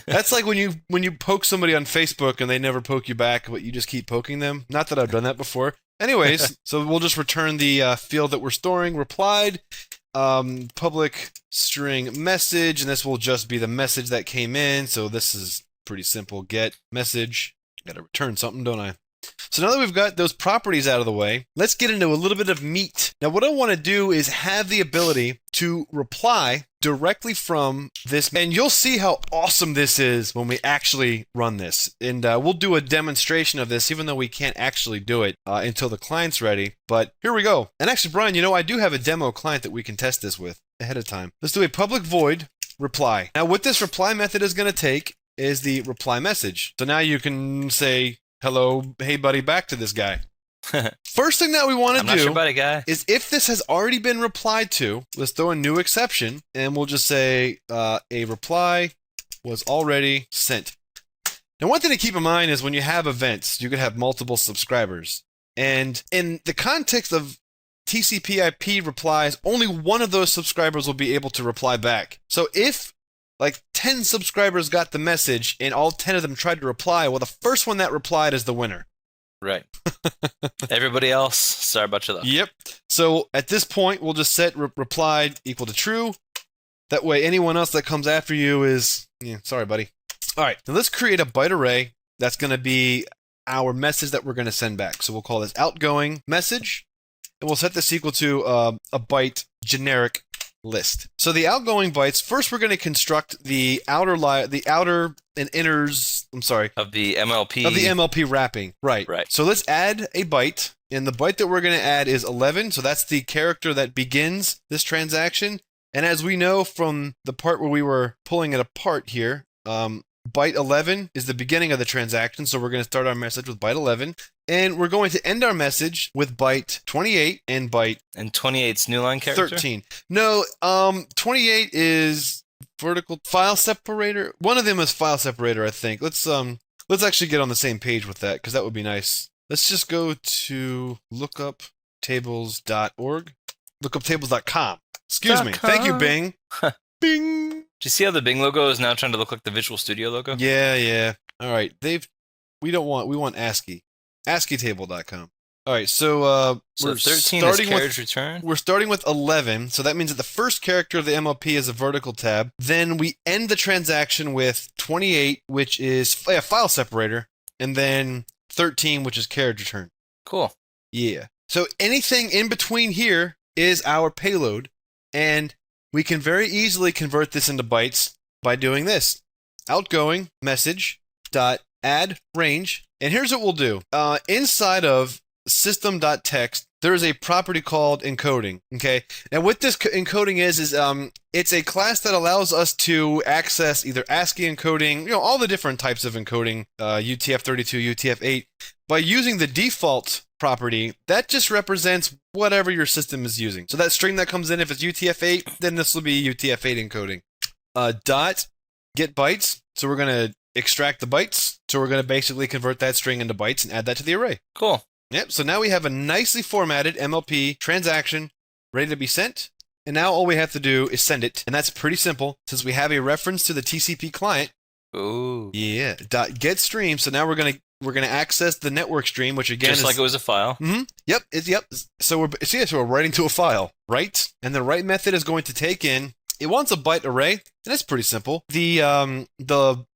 Speaker 5: That's like when you poke somebody on Facebook and they never poke you back, but you just keep poking them. Not that I've done that before. Anyways, so we'll just return the field that we're storing, replied, public string message, and this will just be the message that came in. So this is pretty simple. Get message. Got to return something, don't I? So now that we've got those properties out of the way, let's get into a little bit of meat. Now what I want to do is have the ability to reply directly from this, and you'll see how awesome this is when we actually run this. And we'll do a demonstration of this, even though we can't actually do it until the client's ready. But here we go. And actually, Brian, you know, I do have a demo client that we can test this with ahead of time. Let's do a public void reply. Now what this reply method is going to take is the reply message. So now you can say, hello, hey buddy, back to this guy. First thing that we want to do is if this has already been replied to, let's throw a new exception, and we'll just say a reply was already sent. Now, one thing to keep in mind is when you have events, you could have multiple subscribers. And in the context of TCP/IP replies, only one of those subscribers will be able to reply back. So if like 10 subscribers got the message and all 10 of them tried to reply, well, the first one that replied is the winner.
Speaker 2: Right. Everybody else, sorry about your luck.
Speaker 5: Yep. So at this point, we'll just set replied equal to true. That way, anyone else that comes after you is, yeah, sorry, buddy. All right. Now let's create a byte array that's going to be our message that we're going to send back. So we'll call this outgoing message, and we'll set this equal to a byte generic list. So the outgoing bytes, first we're going to construct the outer and inners,
Speaker 2: of the MLP.
Speaker 5: Of the MLP wrapping. Right. So let's add a byte, and the byte that we're going to add is 11, so that's the character that begins this transaction. And as we know from the part where we were pulling it apart here, byte 11 is the beginning of the transaction, so we're going to start our message with byte 11. And we're going to end our message with byte 28 and byte...
Speaker 2: And 28's new line character?
Speaker 5: 13. No, 28 is vertical file separator. One of them is file separator, I think. Let's actually get on the same page with that, because that would be nice. Let's just go to lookuptables.org. Lookuptables.com. Excuse me. Thank you, Bing. Bing.
Speaker 2: Do you see how the Bing logo is now trying to look like the Visual Studio logo?
Speaker 5: Yeah. All right. We want ASCII. ASCIItable.com. All right, so
Speaker 2: we're 13 is carriage return.
Speaker 5: We're starting with 11, so that means that the first character of the MLP is a vertical tab. Then we end the transaction with 28, which is a file separator, and then 13, which is carriage return.
Speaker 2: Cool.
Speaker 5: Yeah. So anything in between here is our payload, and we can very easily convert this into bytes by doing this. Outgoing message dot add range. And here's what we'll do. Inside of system.text, there is a property called encoding. Okay. Now, what this encoding is it's a class that allows us to access either ASCII encoding, all the different types of encoding, UTF-32, UTF-8, by using the default property that just represents whatever your system is using. So that string that comes in, if it's UTF-8, then this will be UTF-8 encoding. Dot get bytes. So we're going to extract the bytes. So we're going to basically convert that string into bytes and add that to the array.
Speaker 2: Cool.
Speaker 5: Yep. So now we have a nicely formatted MLP transaction ready to be sent. And now all we have to do is send it. And that's pretty simple since we have a reference to the TCP client.
Speaker 2: Ooh.
Speaker 5: Yeah. Dot get stream. So now we're going to access the network stream, which again
Speaker 2: just like it was a file.
Speaker 5: Mm-hmm. Yep. Yep. So we're writing to a file, right? And the write method is going to take in. It wants a byte array, and that's pretty simple. The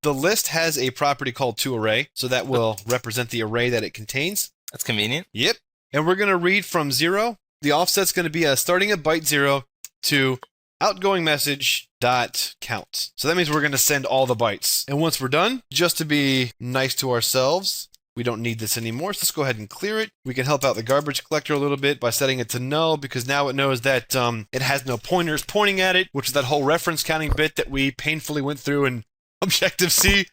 Speaker 5: list has a property called toArray, so that will represent the array that it contains.
Speaker 2: That's convenient.
Speaker 5: Yep. And we're going to read from 0. The offset's going to be starting at byte 0 to outgoing message dot count. So that means we're going to send all the bytes. And once we're done, just to be nice to ourselves, we don't need this anymore, so let's go ahead and clear it. We can help out the garbage collector a little bit by setting it to null, because now it knows that it has no pointers pointing at it, which is that whole reference counting bit that we painfully went through in Objective-C.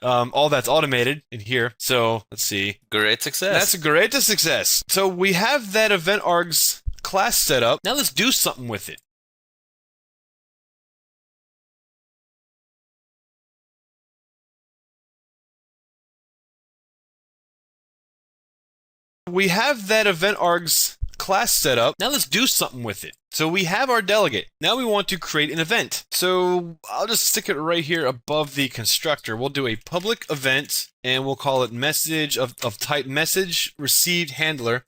Speaker 5: All that's automated in here. So let's see.
Speaker 2: Great success.
Speaker 5: That's a great success. So we have that event args class set up. Now let's do something with it. We have that event args class set up. Now let's do something with it. So we have our delegate. Now we want to create an event. So I'll just stick it right here above the constructor. We'll do a public event, and we'll call it message of type message received handler.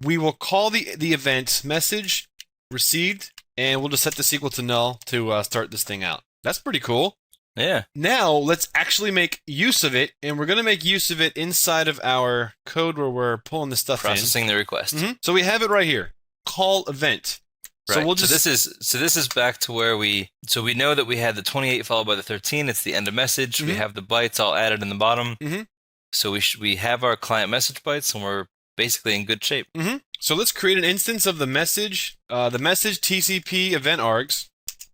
Speaker 5: We will call the event message received, and we'll just set this equal to null to start this thing out. That's pretty cool.
Speaker 2: Yeah.
Speaker 1: Now, let's actually make use of it, and we're going to make use of it inside of our code where we're pulling the stuff
Speaker 2: Processing the request.
Speaker 1: in. So we have it right here. Call event.
Speaker 2: Right.
Speaker 1: So we'll just
Speaker 2: So this is back to where we know that we had the 28 followed by the 13. It's the end of message. We have the bytes all added in the bottom. So we have our client message bytes, and we're basically in good shape.
Speaker 1: So let's create an instance of the message TCP event args.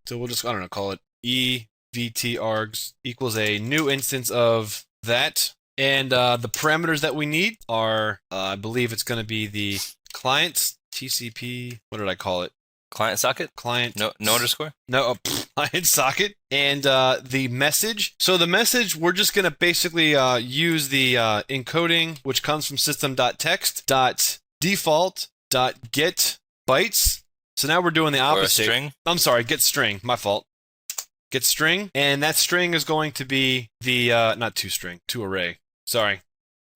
Speaker 1: So we'll just, I don't know, call it EVT args equals a new instance of that. And the parameters that we need are, I believe it's going to be the client TCP, what did I call it?
Speaker 2: Client socket?
Speaker 1: Client.
Speaker 2: No underscore?
Speaker 1: No, client socket. And the message. So the message, we're just going to basically use the encoding, which comes from system.text.default.getBytes. So now we're doing the opposite.
Speaker 2: Or a string?
Speaker 1: I'm sorry, get string. My fault. Get string. And that string is going to be the, not toString, toArray. Sorry.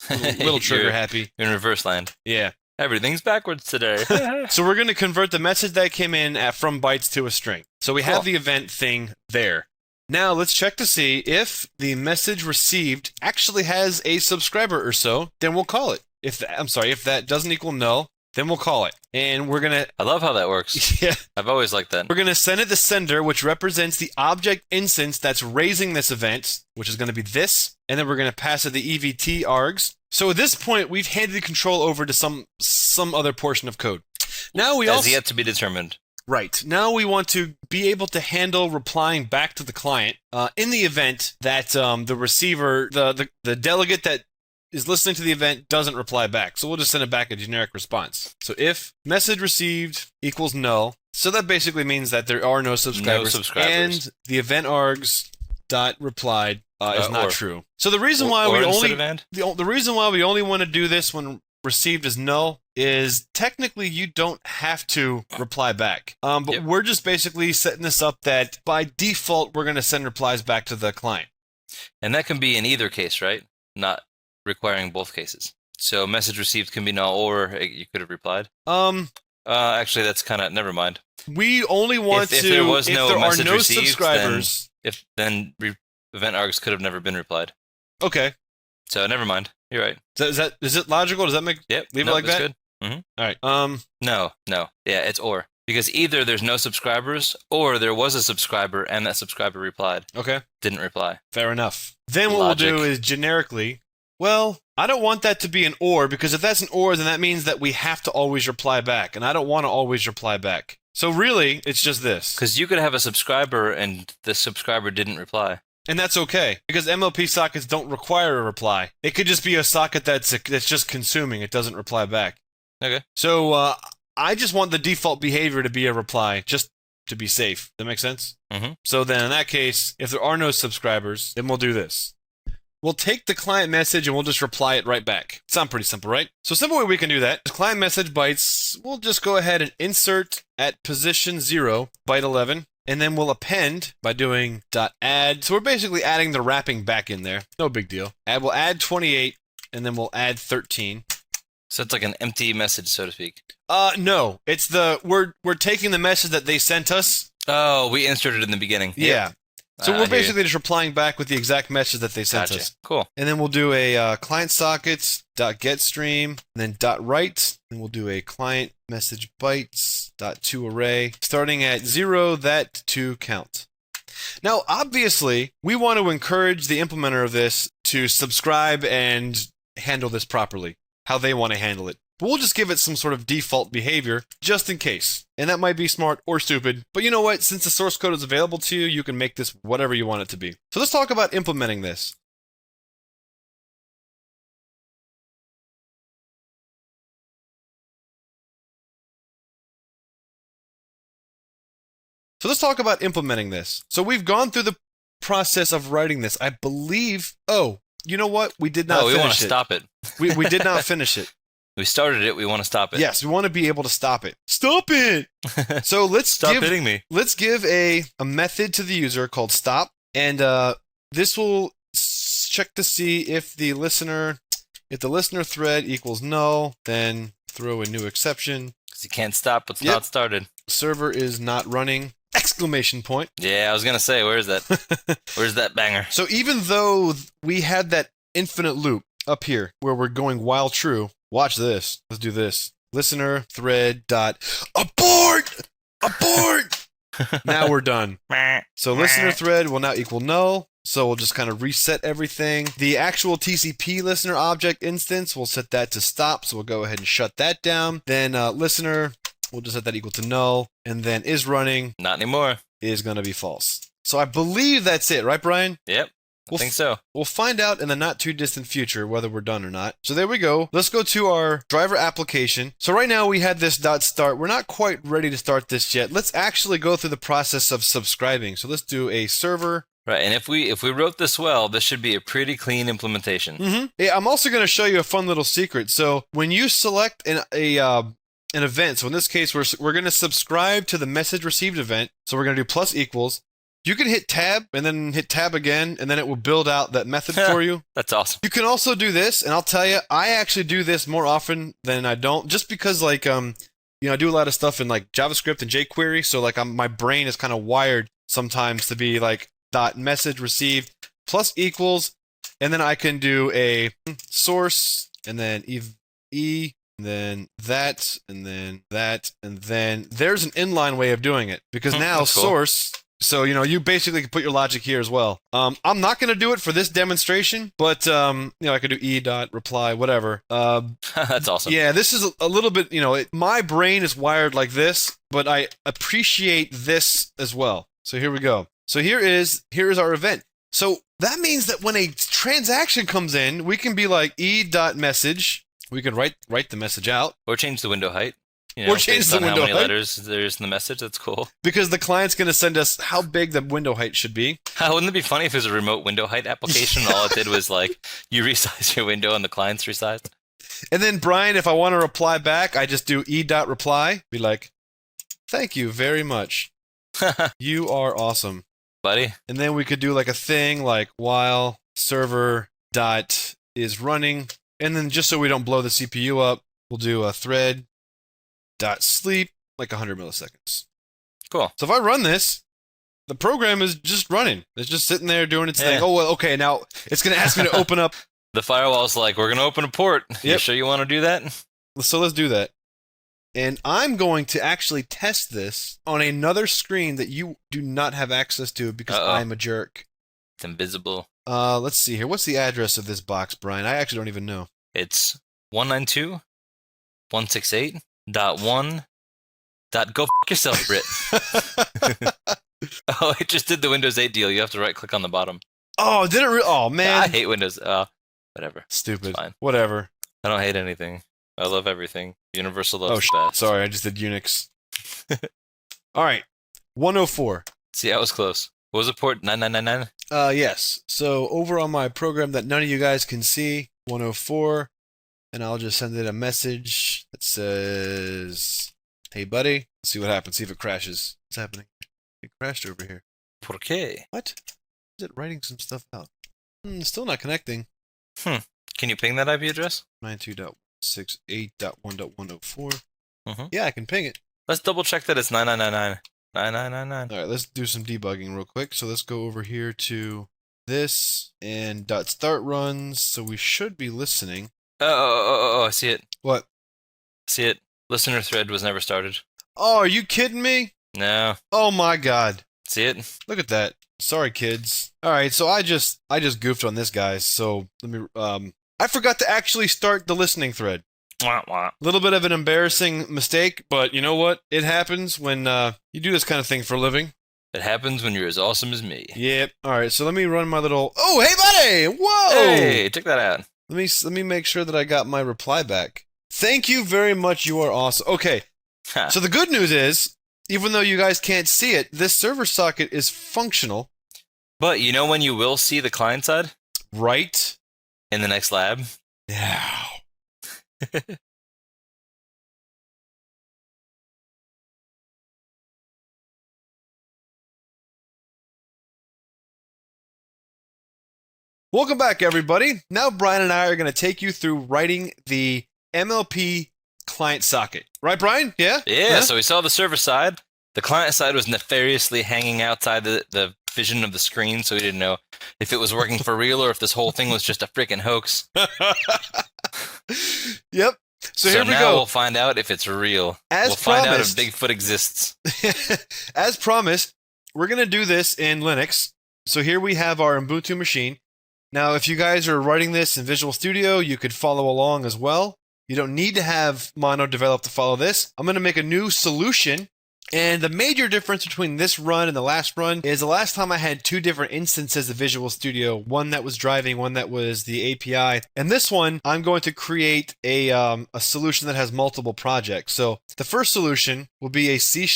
Speaker 1: Little trigger happy.
Speaker 2: In reverse land.
Speaker 1: Yeah.
Speaker 2: Everything's backwards today.
Speaker 1: So we're going to convert the message that came in from bytes to a string. So we have the event thing there. Now let's check to see if the message received actually has a subscriber or so. Then we'll call it. If that doesn't equal null, then we'll call it. And we're going to...
Speaker 2: I love how that works.
Speaker 1: Yeah.
Speaker 2: I've always liked that.
Speaker 1: We're going to send it the sender, which represents the object instance that's raising this event, which is going to be this. And then we're going to pass it the EVT args. So at this point, we've handed the control over to some other portion of code. Now we
Speaker 2: As yet to be determined.
Speaker 1: Right. Now we want to be able to handle replying back to the client in the event that the receiver, the delegate that is listening to the event doesn't reply back. So we'll just send it back a generic response. So if message received equals null, so that basically means that there are no subscribers. And the event args dot replied is not true. So the reason why we only the reason why we only want to do this when received is null is technically you don't have to reply back. But we're just basically setting this up that by default we're going to send replies back to the client.
Speaker 2: And that can be in either case, right? Not requiring both cases. So message received can be null, or you could have replied. Actually, that's kind of never mind.
Speaker 1: We only want
Speaker 2: if there was no
Speaker 1: if there are
Speaker 2: message
Speaker 1: no
Speaker 2: received,
Speaker 1: subscribers.
Speaker 2: Then event args could have never been replied.
Speaker 1: Okay.
Speaker 2: So never mind. You're right.
Speaker 1: Is it logical? Does that make leave it like that?
Speaker 2: Good. Mm-hmm.
Speaker 1: All right.
Speaker 2: No. Yeah, it's or. Because either there's no subscribers, or there was a subscriber and that subscriber replied.
Speaker 1: Okay.
Speaker 2: Didn't reply.
Speaker 1: Fair enough. Then what we'll do is generically, well, I don't want that to be an or, because if that's an or, then that means that we have to always reply back, and I don't want to always reply back. So really, it's just this.
Speaker 2: Because you could have a subscriber and the subscriber didn't reply.
Speaker 1: And that's okay, because MLP sockets don't require a reply. It could just be a socket that's just consuming. It doesn't reply back.
Speaker 2: Okay.
Speaker 1: So I just want the default behavior to be a reply, just to be safe. That make sense?
Speaker 2: Mm-hmm.
Speaker 1: So then in that case, if there are no subscribers, then we'll do this. We'll take the client message and we'll just reply it right back. Sound pretty simple, right? So a simple way we can do that is client message bytes. We'll just go ahead and insert at position 0, byte 11. And then we'll append by doing .add. So we're basically adding the wrapping back in there. No big deal. We'll add 28, and then we'll add 13.
Speaker 2: So it's like an empty message, so to speak.
Speaker 1: No. It's we're taking the message that they sent us.
Speaker 2: Oh, we inserted it in the beginning.
Speaker 1: Yeah. So we're basically just replying back with the exact message that they sent us.
Speaker 2: Cool.
Speaker 1: And then we'll do a client sockets .getStream, and then .write, and we'll do a client message bytes .toArray, starting at 0, that to count. Now, obviously, we want to encourage the implementer of this to subscribe and handle this properly, how they want to handle it. But we'll just give it some sort of default behavior, just in case. And that might be smart or stupid, but you know what? Since the source code is available to you, you can make this whatever you want it to be. So let's talk about implementing this. So we've gone through the process of writing this. I believe... Oh, you know what? We did not finish it.
Speaker 2: We want to stop it.
Speaker 1: We did not finish it.
Speaker 2: We started it. We want to stop it.
Speaker 1: Yes, we want to be able to stop it. Stop it! So let's
Speaker 2: stop hitting me.
Speaker 1: Let's give a method to the user called stop, and this will check to see if the listener thread equals null, then throw a new exception.
Speaker 2: Because you can't stop what's not started.
Speaker 1: Server is not running.
Speaker 5: Exclamation point.
Speaker 2: Yeah, I was gonna say, where's that? Where's that banger?
Speaker 5: So even though we had that infinite loop up here where we're going while true, watch this. Let's do this. Listener thread dot abort. Now we're done. So listener thread will now equal null. So we'll just kind of reset everything. The actual TCP listener object instance, we'll set that to stop. So we'll go ahead and shut that down. Then listener, we'll just set that equal to null. And then is running
Speaker 2: Not anymore.
Speaker 5: is going to be false. So I believe that's it, right, Brian?
Speaker 2: Yep. I think so.
Speaker 5: We'll find out in the not too distant future whether we're done or not. So there we go. Let's go to our driver application. So right now we had this .start. We're not quite ready to start this yet. Let's actually go through the process of subscribing. So let's do a server.
Speaker 2: Right, and if we wrote this well, this should be a pretty clean implementation.
Speaker 5: Yeah, I'm also going to show you a fun little secret. So when you select an event, so in this case we're going to subscribe to the message received event. So we're going to do plus equals. You can hit tab and then hit tab again, and then it will build out that method for you.
Speaker 2: That's awesome.
Speaker 5: You can also do this, and I'll tell you, I actually do this more often than I don't, just because, like, I do a lot of stuff in, like, JavaScript and jQuery, so, like, my brain is kind of wired sometimes to be, like, dot message received plus equals, and then I can do a source, and then and then that, and then that, and then there's an inline way of doing it, because now
Speaker 2: That's cool.
Speaker 5: source... So, you basically can put your logic here as well. I'm not going to do it for this demonstration, but, I could do e.reply, whatever.
Speaker 2: That's awesome.
Speaker 5: Yeah, this is a little bit, my brain is wired like this, but I appreciate this as well. So here we go. So here is our event. So that means that when a transaction comes in, we can be like e.message. We can write the message out.
Speaker 2: Or change the window height.
Speaker 5: Or change
Speaker 2: based
Speaker 5: the
Speaker 2: on
Speaker 5: window
Speaker 2: how many
Speaker 5: height.
Speaker 2: letters there's in the message. That's cool.
Speaker 5: Because the client's going to send us how big the window height should be.
Speaker 2: Wouldn't it be funny if it was a remote window height application? And all it did was like you resize your window and the client's resized.
Speaker 5: And then, Brian, if I want to reply back, I just do e.reply. Be like, thank you very much. You are awesome.
Speaker 2: Buddy.
Speaker 5: And then we could do like a thing like while server dot is running. And then just so we don't blow the CPU up, we'll do a thread dot sleep like 100 milliseconds.
Speaker 2: Cool.
Speaker 5: So if I run this, the program is just running. It's just sitting there doing its thing.
Speaker 2: Yeah.
Speaker 5: Oh, well, okay, now it's going to ask me to open up.
Speaker 2: The firewall's like, we're going to open a port. You
Speaker 5: Yep.
Speaker 2: sure you want to do that?
Speaker 5: So let's do that. And I'm going to actually test this on another screen that you do not have access to because
Speaker 2: Uh-oh.
Speaker 5: I'm a jerk.
Speaker 2: It's invisible.
Speaker 5: Let's see here. What's the address of this box, Brian? I actually don't even know.
Speaker 2: It's 192.168.1. Go f yourself, Brit. Oh, it just did the Windows 8 deal. You have to right click on the bottom.
Speaker 5: Oh, did it? Oh, man.
Speaker 2: I hate Windows. Whatever.
Speaker 5: Stupid.
Speaker 2: It's fine.
Speaker 5: Whatever.
Speaker 2: I don't hate anything. I love everything. Universal loves
Speaker 5: Oh,
Speaker 2: best.
Speaker 5: sorry. I just did Unix. All right. 104.
Speaker 2: See, I was close. What was the port? 9999?
Speaker 5: Yes. So over on my program that none of you guys can see, 104, and I'll just send it a message that says, "Hey, buddy." Let's see what happens. See if it crashes. What's happening? It crashed over here.
Speaker 2: ¿Por qué?
Speaker 5: What? Is it writing some stuff out? Still not connecting.
Speaker 2: Can you ping that IP address?
Speaker 5: 92.168.1.104.
Speaker 2: Mhm.
Speaker 5: Yeah, I can ping it.
Speaker 2: Let's double check that it's 9999. 9999.
Speaker 5: All right, let's do some debugging real quick. So let's go over here to this and .start runs. So we should be listening.
Speaker 2: Oh, I see it.
Speaker 5: What?
Speaker 2: I see it. Listener thread was never started.
Speaker 5: Oh, are you kidding me?
Speaker 2: No.
Speaker 5: Oh my God.
Speaker 2: See it?
Speaker 5: Look at that. Sorry, kids. All right, so I just goofed on this, guys. So let me. I forgot to actually start the listening thread.
Speaker 2: Wah, wah.
Speaker 5: A little bit of an embarrassing mistake, but you know what? It happens when you do this kind of thing for a living.
Speaker 2: It happens when you're as awesome as me.
Speaker 5: Yep. All right, so let me run my little. Oh, hey, buddy! Whoa!
Speaker 2: Hey, check that out.
Speaker 5: Let me make sure that I got my reply back. Thank you very much. You are awesome. Okay.
Speaker 2: Ha.
Speaker 5: So the good news is, even though you guys can't see it, this server socket is functional.
Speaker 2: But you know when you will see the client side?
Speaker 5: Right
Speaker 2: In the next lab?
Speaker 5: now. Welcome back, everybody. Now Brian and I are going to take you through writing the MLP client socket. Right, Brian? Yeah?
Speaker 2: Yeah, so we saw the server side. The client side was nefariously hanging outside the vision of the screen, so we didn't know if it was working for real or if this whole thing was just a freaking hoax.
Speaker 1: Yep. So here we
Speaker 2: now
Speaker 1: go.
Speaker 2: We'll find out if it's real.
Speaker 1: As
Speaker 2: we'll find out if
Speaker 1: promised.
Speaker 2: Bigfoot exists.
Speaker 1: As promised, we're going to do this in Linux. So here we have our Ubuntu machine. Now, if you guys are writing this in Visual Studio, you could follow along as well. You don't need to have Mono developed to follow this. I'm going to make a new solution. And the major difference between this run and the last run is the last time I had two different instances of Visual Studio, one that was driving, one that was the API. And this one, I'm going to create a solution that has multiple projects. So the first solution will be a C#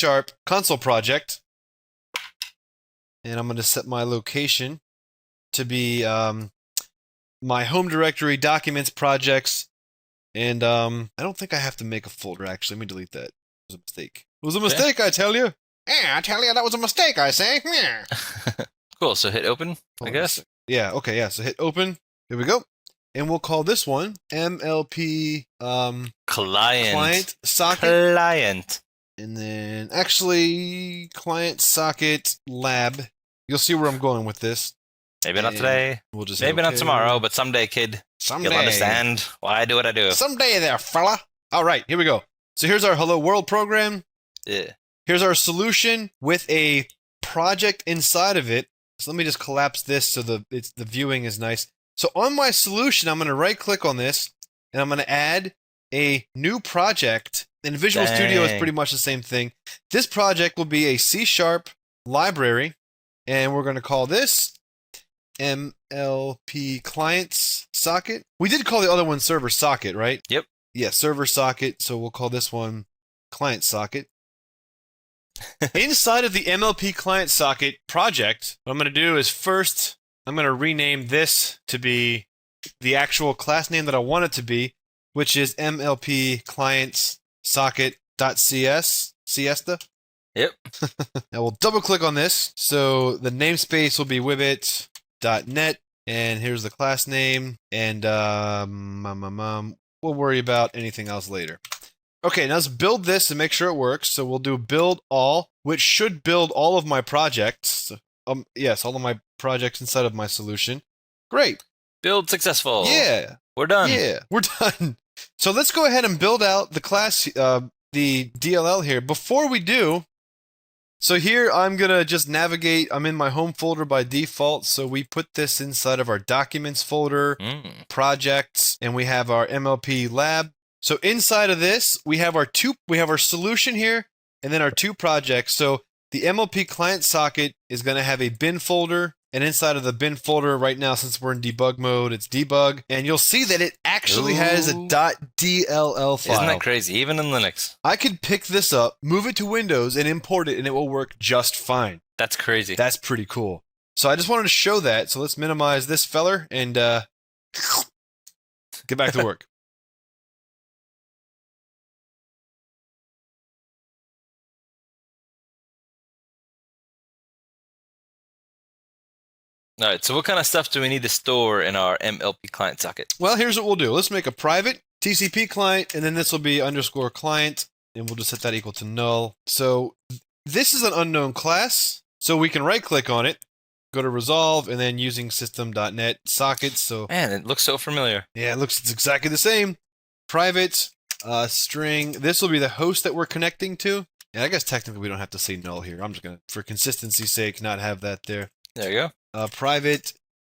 Speaker 1: console project. And I'm going to set my location to be my home directory, documents, projects. And I don't think I have to make a folder, actually. Let me delete that. It was a mistake. It was a mistake, I tell you. Yeah, I tell you, that was a mistake, I say. Yeah.
Speaker 2: Cool, so hit open, I guess.
Speaker 1: Yeah, okay, yeah, so hit open. Here we go. And we'll call this one MLP client socket.
Speaker 2: Client.
Speaker 1: And then, actually, client socket lab. You'll see where I'm going with this.
Speaker 2: Maybe not today.
Speaker 1: We'll just
Speaker 2: Maybe not tomorrow, but someday, kid.
Speaker 1: Someday.
Speaker 2: You'll understand why I do what I do.
Speaker 1: Someday there, fella. All right, here we go. So here's our Hello World program.
Speaker 2: Yeah.
Speaker 1: Here's our solution with a project inside of it. So let me just collapse this so the viewing is nice. So on my solution, I'm going to right-click on this, and I'm going to add a new project. And Visual Studio is pretty much the same thing. This project will be a C# library, and we're going to call this MLP clients socket. We did call the other one server socket, right?
Speaker 2: Yep.
Speaker 1: Yeah, server socket. So we'll call this one client socket. Inside of the MLP client socket project, what I'm going to do is first, I'm going to rename this to be the actual class name that I want it to be, which is MLP clients socket.cs. Siesta?
Speaker 2: Yep.
Speaker 1: Now we'll double click on this. So the namespace will be wibbit.net. And here's the class name. And we'll worry about anything else later. Okay, now let's build this and make sure it works. So we'll do build all, which should build all of my projects. Yes, all of my projects inside of my solution. Great.
Speaker 2: Build successful.
Speaker 1: Yeah.
Speaker 2: We're done.
Speaker 1: Yeah, we're done. So let's go ahead and build out the class, the DLL here. Before we do, so here I'm going to just navigate. I'm in my home folder by default. So we put this inside of our documents folder, projects, and we have our MLP lab. So inside of this, we have our solution here, and then our two projects. So the MLP client socket is going to have a bin folder, and inside of the bin folder right now, since we're in debug mode, it's debug, and you'll see that it actually has a .dll file.
Speaker 2: Isn't that crazy? Even in Linux.
Speaker 1: I could pick this up, move it to Windows, and import it, and it will work just fine.
Speaker 2: That's crazy.
Speaker 1: That's pretty cool. So I just wanted to show that. So let's minimize this feller and get back to work.
Speaker 2: All right, so what kind of stuff do we need to store in our MLP client socket?
Speaker 1: Well, here's what we'll do. Let's make a private TCP client, and then this will be _ client, and we'll just set that equal to null. So this is an unknown class, so we can right-click on it, go to resolve, and then using system.net sockets. So
Speaker 2: man, it looks so familiar.
Speaker 1: Yeah, it's exactly the same. Private string. This will be the host that we're connecting to. And I guess technically we don't have to say null here. I'm just going to, for consistency's sake, not have that there.
Speaker 2: There you go.
Speaker 1: Private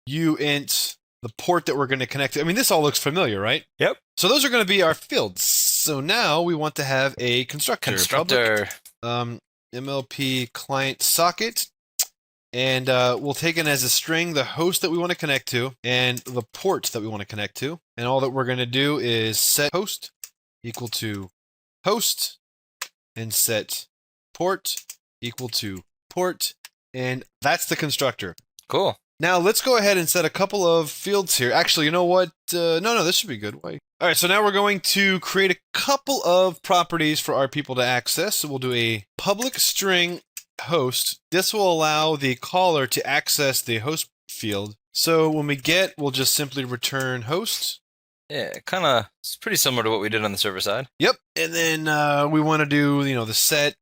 Speaker 1: uint, the port that we're going to connect to. I mean, this all looks familiar, right?
Speaker 2: Yep.
Speaker 1: So those are going to be our fields. So now we want to have a constructor. Public, MLP client socket. And we'll take it as a string the host that we want to connect to and the port that we want to connect to. And all that we're going to do is set host equal to host and set port equal to port. And that's the constructor.
Speaker 2: Cool.
Speaker 1: Now let's go ahead and set a couple of fields here. Actually, you know what? No, this should be good. Wait. All right, so now we're going to create a couple of properties for our people to access. So we'll do a public string host. This will allow the caller to access the host field. So when we get, we'll just simply return host.
Speaker 2: Yeah, it's pretty similar to what we did on the server side.
Speaker 1: Yep. And then we want to do, the set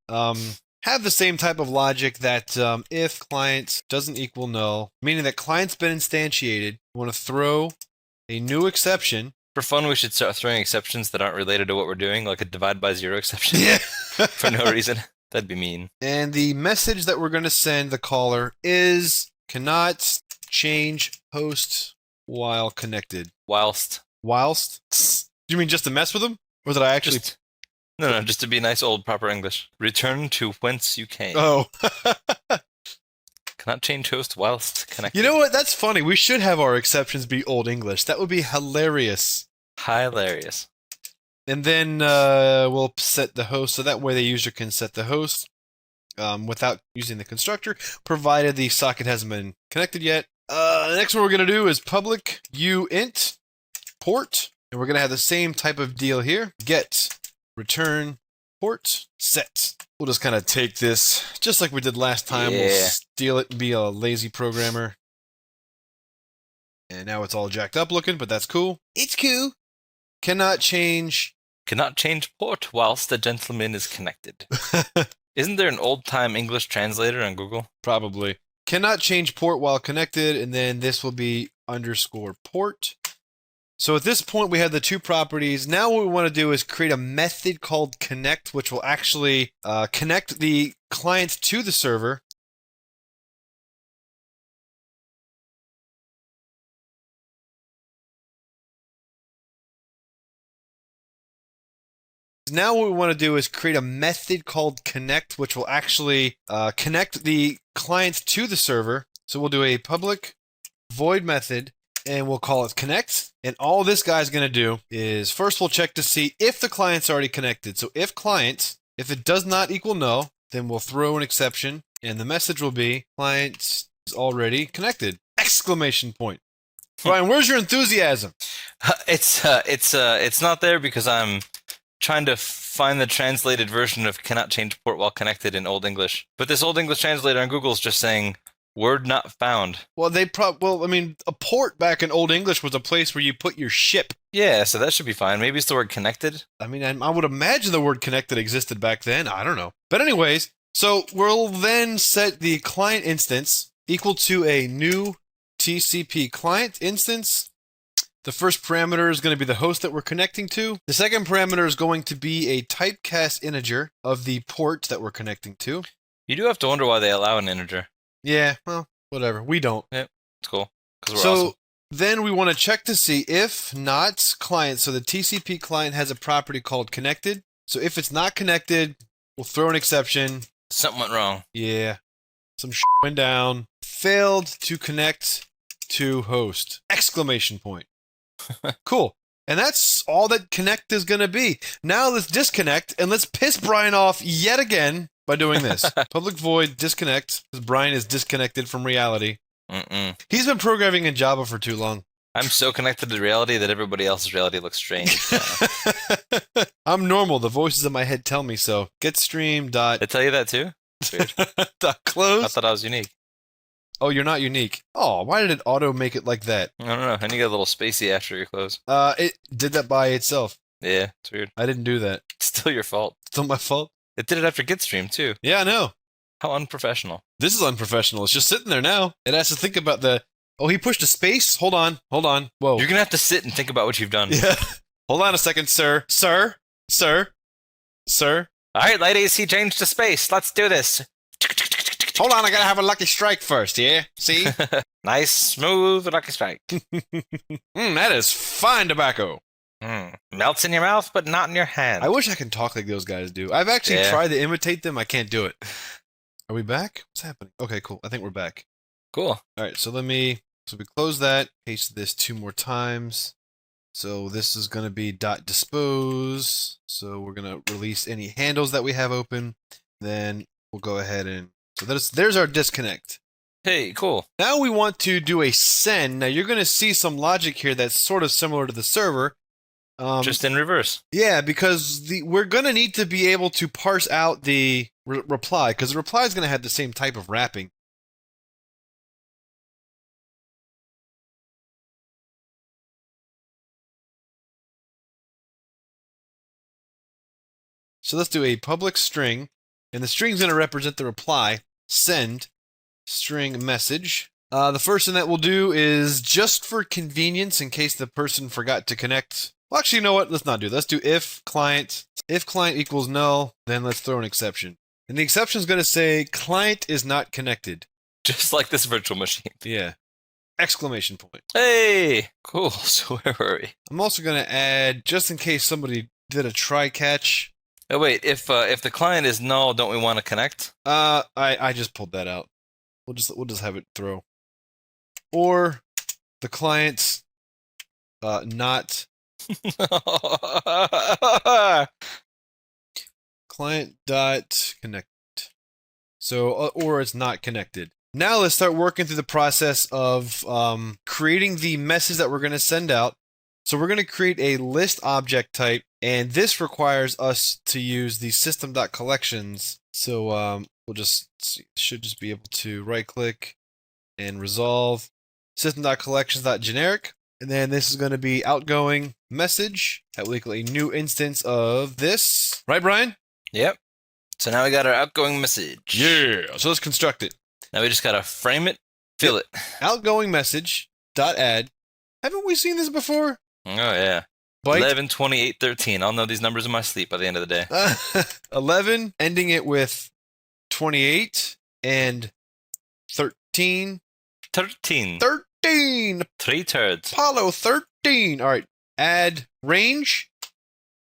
Speaker 5: have the same type of logic that if client doesn't equal null, meaning that client's been instantiated, we want to throw a new exception.
Speaker 2: For fun, we should start throwing exceptions that aren't related to what we're doing, like a divide by zero exception.
Speaker 5: Yeah.
Speaker 2: For no reason. That'd be mean.
Speaker 5: And the message that we're going to send the caller is cannot change host while connected.
Speaker 2: Whilst.
Speaker 5: Whilst? Do you mean just to mess with them? Or did I actually...
Speaker 2: No, just to be nice old proper English. Return to whence you came.
Speaker 5: Oh.
Speaker 2: Cannot change host whilst connected.
Speaker 5: You know what? That's funny. We should have our exceptions be Old English. That would be hilarious.
Speaker 2: Hilarious.
Speaker 5: And then we'll set the host, so that way the user can set the host without using the constructor, provided the socket hasn't been connected yet. The next one we're going to do is public uint port, and we're going to have the same type of deal here. Get return port set. We'll just kind of take this, just like we did last time.
Speaker 2: Yeah.
Speaker 5: We'll steal it and be a lazy programmer. And now it's all jacked up looking, but that's cool. It's cool. Cannot change
Speaker 2: port whilst the gentleman is connected. Isn't there an old-time English translator on Google?
Speaker 5: Probably. Cannot change port while connected, and then this will be underscore port. So at this point, we have the two properties. Now what we want to do is create a method called connect, which will actually connect the client to the server. Now what we want to do is create a method called connect, which will actually connect the client to the server. So we'll do a public void method, and we'll call it connect. And all this guy's going to do is first we'll check to see if the client's already connected. So if client, if it does not equal null, then we'll throw an exception, and the message will be client is already connected! Exclamation point. Brian, where's your enthusiasm?
Speaker 2: It's not there because I'm trying to find the translated version of cannot change port while connected in Old English. But this Old English translator on Google is just saying, word not found.
Speaker 5: Well, a port back in Old English was a place where you put your ship.
Speaker 2: Yeah, so that should be fine. Maybe it's the word connected.
Speaker 5: I mean, I would imagine the word connected existed back then. I don't know. But anyways, so we'll then set the client instance equal to a new TCP client instance. The first parameter is going to be the host that we're connecting to. The second parameter is going to be a typecast integer of the port that we're connecting to.
Speaker 2: You do have to wonder why they allow an integer.
Speaker 5: Yeah, well, whatever. We don't.
Speaker 2: Yep, it's cool. Because we're awesome.
Speaker 5: Then we want to check to see if not client. So the TCP client has a property called connected. So if it's not connected, we'll throw an exception.
Speaker 2: Something went wrong.
Speaker 5: Yeah. Some shit went down. Failed to connect to host! Exclamation point. Cool. And that's all that connect is going to be. Now let's disconnect and let's piss Brian off yet again by doing this. Public void disconnect, because Brian is disconnected from reality. He's been programming in Java for too long.
Speaker 2: I'm so connected to reality that everybody else's reality looks strange.
Speaker 5: I'm normal. The voices in my head tell me so. Getstream.
Speaker 2: They tell you that too? Weird.
Speaker 5: Close.
Speaker 2: I thought I was unique.
Speaker 5: Oh, you're not unique. Oh, why did it auto make it like that?
Speaker 2: I don't know. And you get a little spacey after your close.
Speaker 5: It did that by itself.
Speaker 2: Yeah, it's weird.
Speaker 5: I didn't do that.
Speaker 2: It's still your fault.
Speaker 5: Still my fault?
Speaker 2: It did it after Getstream too.
Speaker 5: Yeah, I know.
Speaker 2: How unprofessional.
Speaker 5: This is unprofessional. It's just sitting there now. It has to think about the... Oh, he pushed a space? Hold on. Whoa.
Speaker 2: You're going to have to sit and think about what you've done.
Speaker 5: Yeah. Hold on a second, sir. Sir. All
Speaker 2: right, ladies, he changed to space. Let's do this.
Speaker 5: Hold on, I gotta have a lucky strike first, yeah? See?
Speaker 2: Nice, smooth lucky strike.
Speaker 5: That is fine tobacco.
Speaker 2: Melts in your mouth, but not in your hand.
Speaker 5: I wish I could talk like those guys do. I've actually tried to imitate them. I can't do it. Are we back? What's happening? Okay, cool. I think we're back.
Speaker 2: Cool.
Speaker 5: All right, so we close that, paste this 2 more times. So this is going to be .dispose. So we're going to release any handles that we have open. Then we'll go ahead and... So there's our disconnect.
Speaker 2: Hey, cool.
Speaker 5: Now we want to do a send. Now you're going to see some logic here that's sort of similar to the server.
Speaker 2: Just in reverse.
Speaker 5: Yeah, because we're going to need to be able to parse out the reply, because the reply is going to have the same type of wrapping. So let's do a public string And the string's going to represent the reply. Send string message. The first thing that we'll do is just for convenience, in case the person forgot to connect. Well, actually, you know what? Let's not do that. Let's do if client equals null, then let's throw an exception. And the exception is going to say client is not connected.
Speaker 2: Just like this virtual machine.
Speaker 5: Yeah. Exclamation point.
Speaker 2: Hey, cool. So where were we?
Speaker 5: I'm also going to add, just in case somebody did a try catch.
Speaker 2: Oh wait, if the client is null, don't we want to connect?
Speaker 5: I just pulled that out. We'll just have it throw. Or the client's not client dot connect. So or it's not connected. Now let's start working through the process of creating the message that we're going to send out. So we're going to create a list object type, and this requires us to use the system.collections. So should just be able to right click and resolve system.collections.generic, and then this is going to be outgoing message that will equal a new instance of this. Right, Brian?
Speaker 2: Yep. So now we got our outgoing message.
Speaker 5: Yeah. So let's construct it.
Speaker 2: Now we just gotta frame it, fill it.
Speaker 5: Outgoing message dot add. Haven't we seen this before?
Speaker 2: Oh yeah.
Speaker 5: Byte
Speaker 2: 11, 28, 13. I'll know these numbers in my sleep by the end of the day.
Speaker 5: 11, ending it with 28 and 13.
Speaker 2: 13.
Speaker 5: 13.
Speaker 2: 3 turds.
Speaker 5: Apollo 13. All right. Add range,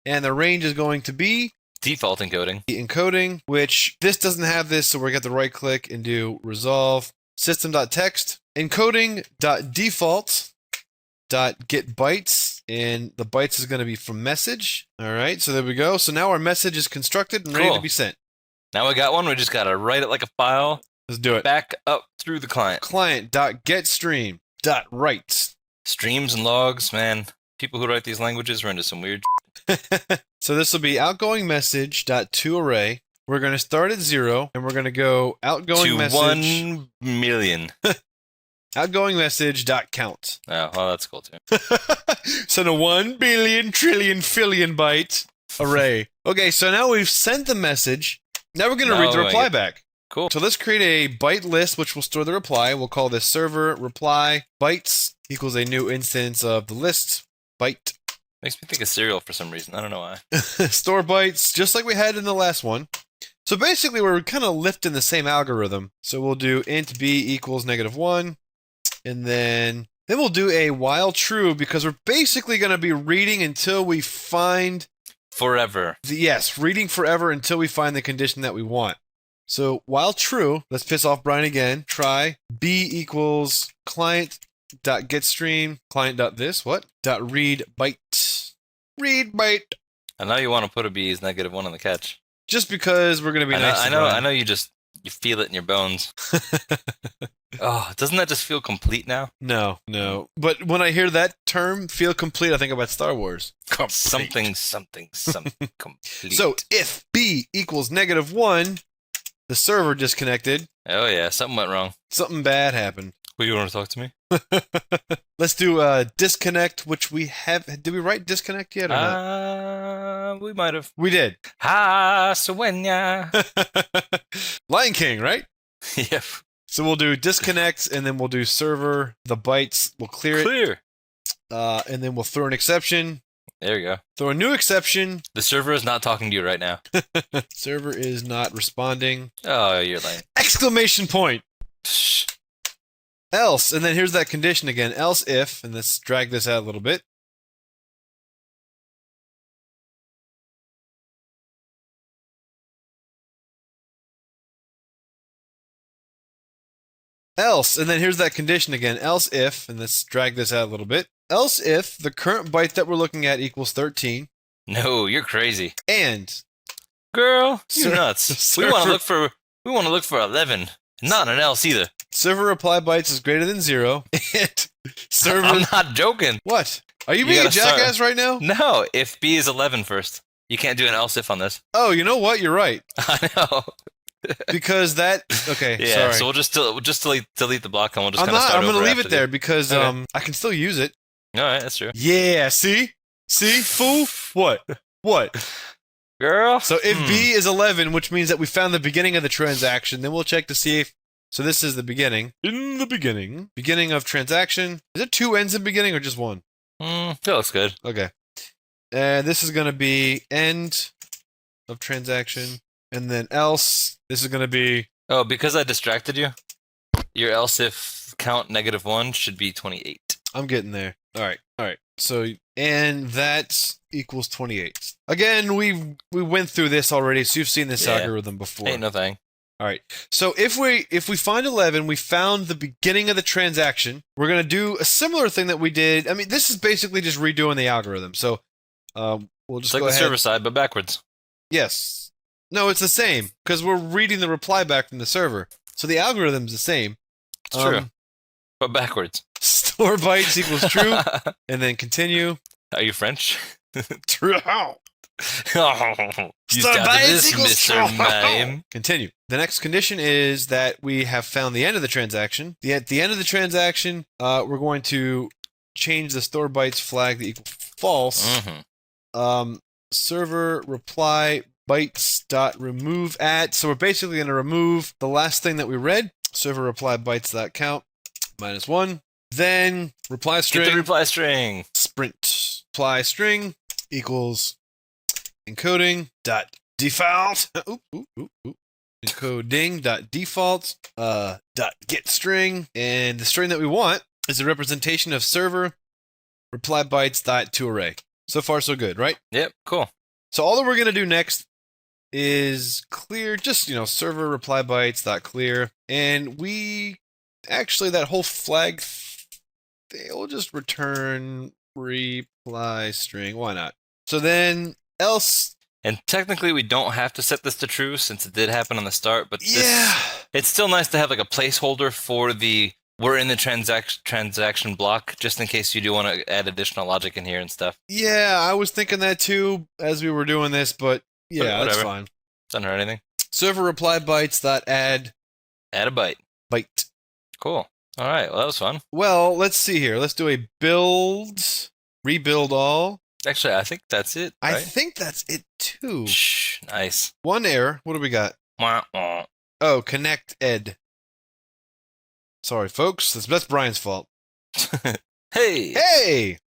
Speaker 5: and the range is going to be
Speaker 2: Default encoding.
Speaker 5: the encoding, which this doesn't have this, so we're going to have to right click and do resolve system.text encoding.default.get bytes, and the bytes is going to be from message. All right, so there we go. So now our message is constructed and ready
Speaker 2: Cool.
Speaker 5: to be sent.
Speaker 2: Now we got one. We just gotta write it like a file
Speaker 5: Let's do it.
Speaker 2: back up through the client.
Speaker 5: Client.getStream.write.
Speaker 2: Streams and logs, man. People who write these languages are into some weird.
Speaker 5: So this will be outgoing message.toArray. We're going to start at 0, and we're going to go outgoing
Speaker 2: to
Speaker 5: message
Speaker 2: 1 million.
Speaker 5: outgoing message.count.
Speaker 2: Oh, well, that's cool too.
Speaker 5: So the 1 billion trillion fillion byte array. Okay, so now we've sent the message. Now we're going to read the reply back.
Speaker 2: Cool.
Speaker 5: So let's create a byte list, which will store the reply. We'll call this server reply bytes equals a new instance of the list byte.
Speaker 2: Makes me think of cereal for some reason. I don't know why.
Speaker 5: Store bytes, just like we had in the last one. So basically, we're kind of lifting the same algorithm. So we'll do int b equals -1, and then we'll do a while true, because we're basically going to be reading until we find
Speaker 2: Forever.
Speaker 5: reading forever until we find the condition that we want. So while true, let's piss off Brian again. Try b equals client.getStream client.this what .read byte. Read byte.
Speaker 2: I know you want to put a b as -1 on the catch.
Speaker 5: Just because we're going to be nice.
Speaker 2: I know. You feel it in your bones. Oh, doesn't that just feel complete now?
Speaker 5: No. But when I hear that term, feel complete, I think about Star Wars.
Speaker 2: Something complete.
Speaker 5: So if b equals -1, the server disconnected.
Speaker 2: Oh yeah, something went wrong.
Speaker 5: Something bad happened.
Speaker 2: Well, you want to talk to me?
Speaker 5: Let's do disconnect, which we have. Did we write disconnect yet or not?
Speaker 2: We might have.
Speaker 5: We did.
Speaker 2: Ha, Suenya.
Speaker 5: Lion King, right?
Speaker 2: Yep.
Speaker 5: So we'll do disconnect, and then we'll do server. The bytes, we'll clear it.
Speaker 2: Clear.
Speaker 5: And then we'll throw an exception.
Speaker 2: There you go.
Speaker 5: Throw a new exception.
Speaker 2: The server is not talking to you right now.
Speaker 5: Server is not responding.
Speaker 2: Oh, you're lame.
Speaker 5: Exclamation point.
Speaker 2: Shh.
Speaker 5: Else, and then here's that condition again. Else if, and let's drag this out a little bit. Else, and then here's that condition again. Else if, and let's drag this out a little bit. Else if the current byte that we're looking at equals 13,
Speaker 2: No, you're crazy.
Speaker 5: and
Speaker 2: Girl, you're nuts. We want to
Speaker 5: Server-
Speaker 2: look for 11. Not an else either.
Speaker 5: server reply bytes is greater than 0, and server...
Speaker 2: I'm not joking.
Speaker 5: What? Are you
Speaker 2: You
Speaker 5: being a
Speaker 2: gotta start-
Speaker 5: jackass right now?
Speaker 2: No, if B is 11 first. You can't do an else if on this.
Speaker 5: Oh, you know what? You're right.
Speaker 2: I know.
Speaker 5: Because that... Okay,
Speaker 2: Yeah,
Speaker 5: sorry.
Speaker 2: so we'll just delete the block and we'll just
Speaker 5: I'm
Speaker 2: kind of
Speaker 5: not.
Speaker 2: start
Speaker 5: I'm
Speaker 2: over
Speaker 5: gonna leave
Speaker 2: after
Speaker 5: it there because
Speaker 2: Okay.
Speaker 5: I can still use it.
Speaker 2: All right, that's true.
Speaker 5: Yeah. See, fool. What?
Speaker 2: Girl.
Speaker 1: So if B is 11, which means that we found the beginning of the transaction, then we'll check to see if. So this is the beginning. In the beginning of transaction. Is it 2 ends in beginning or just 1?
Speaker 2: That looks good.
Speaker 1: Okay. This is going to be end of transaction, and then else. This is going to be.
Speaker 2: Oh, because I distracted you, your else if count -1 should be 28.
Speaker 1: I'm getting there. All right. So and that equals 28. Again, we went through this already, so you've seen this algorithm before.
Speaker 2: Ain't no thing.
Speaker 1: All right. So if we find 11, we found the beginning of the transaction. We're going to do a similar thing that we did. I mean, this is basically just redoing the algorithm. So we'll just
Speaker 2: It's like
Speaker 1: go
Speaker 2: the
Speaker 1: ahead.
Speaker 2: server side, but backwards.
Speaker 1: Yes. No, it's the same because we're reading the reply back from the server. So the algorithm's the same.
Speaker 2: It's true. But backwards.
Speaker 1: Store bytes equals true, and then continue.
Speaker 2: Are you French?
Speaker 1: True.
Speaker 2: You started this, Mr. Mime.
Speaker 1: Continue. The next condition is that we have found the end of the transaction. At the end of the transaction, we're going to change the store bytes flag to equal false. Server reply bytes dot remove at. So we're basically going to remove the last thing that we read. Server reply bytes dot count -1. Then reply string.
Speaker 2: Get the reply string.
Speaker 1: Sprint reply string equals encoding dot default. Encoding dot default dot get string, and the string that we want is a representation of server reply bytes dot toArray. So far, so good, right?
Speaker 2: Yep, cool.
Speaker 1: So all that we're gonna do next is clear, just server reply bytes dot clear, and we actually that whole flag they'll just return reply string. Why not? So then else.
Speaker 2: And technically, we don't have to set this to true since it did happen on the start. But
Speaker 1: Yeah,
Speaker 2: it's still nice to have like a placeholder for the we're in the transaction block, just in case you do want to add additional logic in here and stuff.
Speaker 1: yeah, I was thinking that too as we were doing this, but yeah,
Speaker 2: Whatever.
Speaker 1: that's fine.
Speaker 2: Doesn't hurt anything.
Speaker 1: Server reply bytes dot add
Speaker 2: Add a byte.
Speaker 1: byte.
Speaker 2: Cool. All right. Well, that was fun.
Speaker 1: Well, let's see here. Let's do a rebuild all.
Speaker 2: Actually, I think that's it.
Speaker 1: I
Speaker 2: Right?
Speaker 1: think that's it too.
Speaker 2: Shh. Nice.
Speaker 1: One error. What do we got?
Speaker 2: Wah, wah.
Speaker 1: Oh, connect ed. Sorry, folks. That's Brian's fault.
Speaker 2: Hey.
Speaker 1: Hey!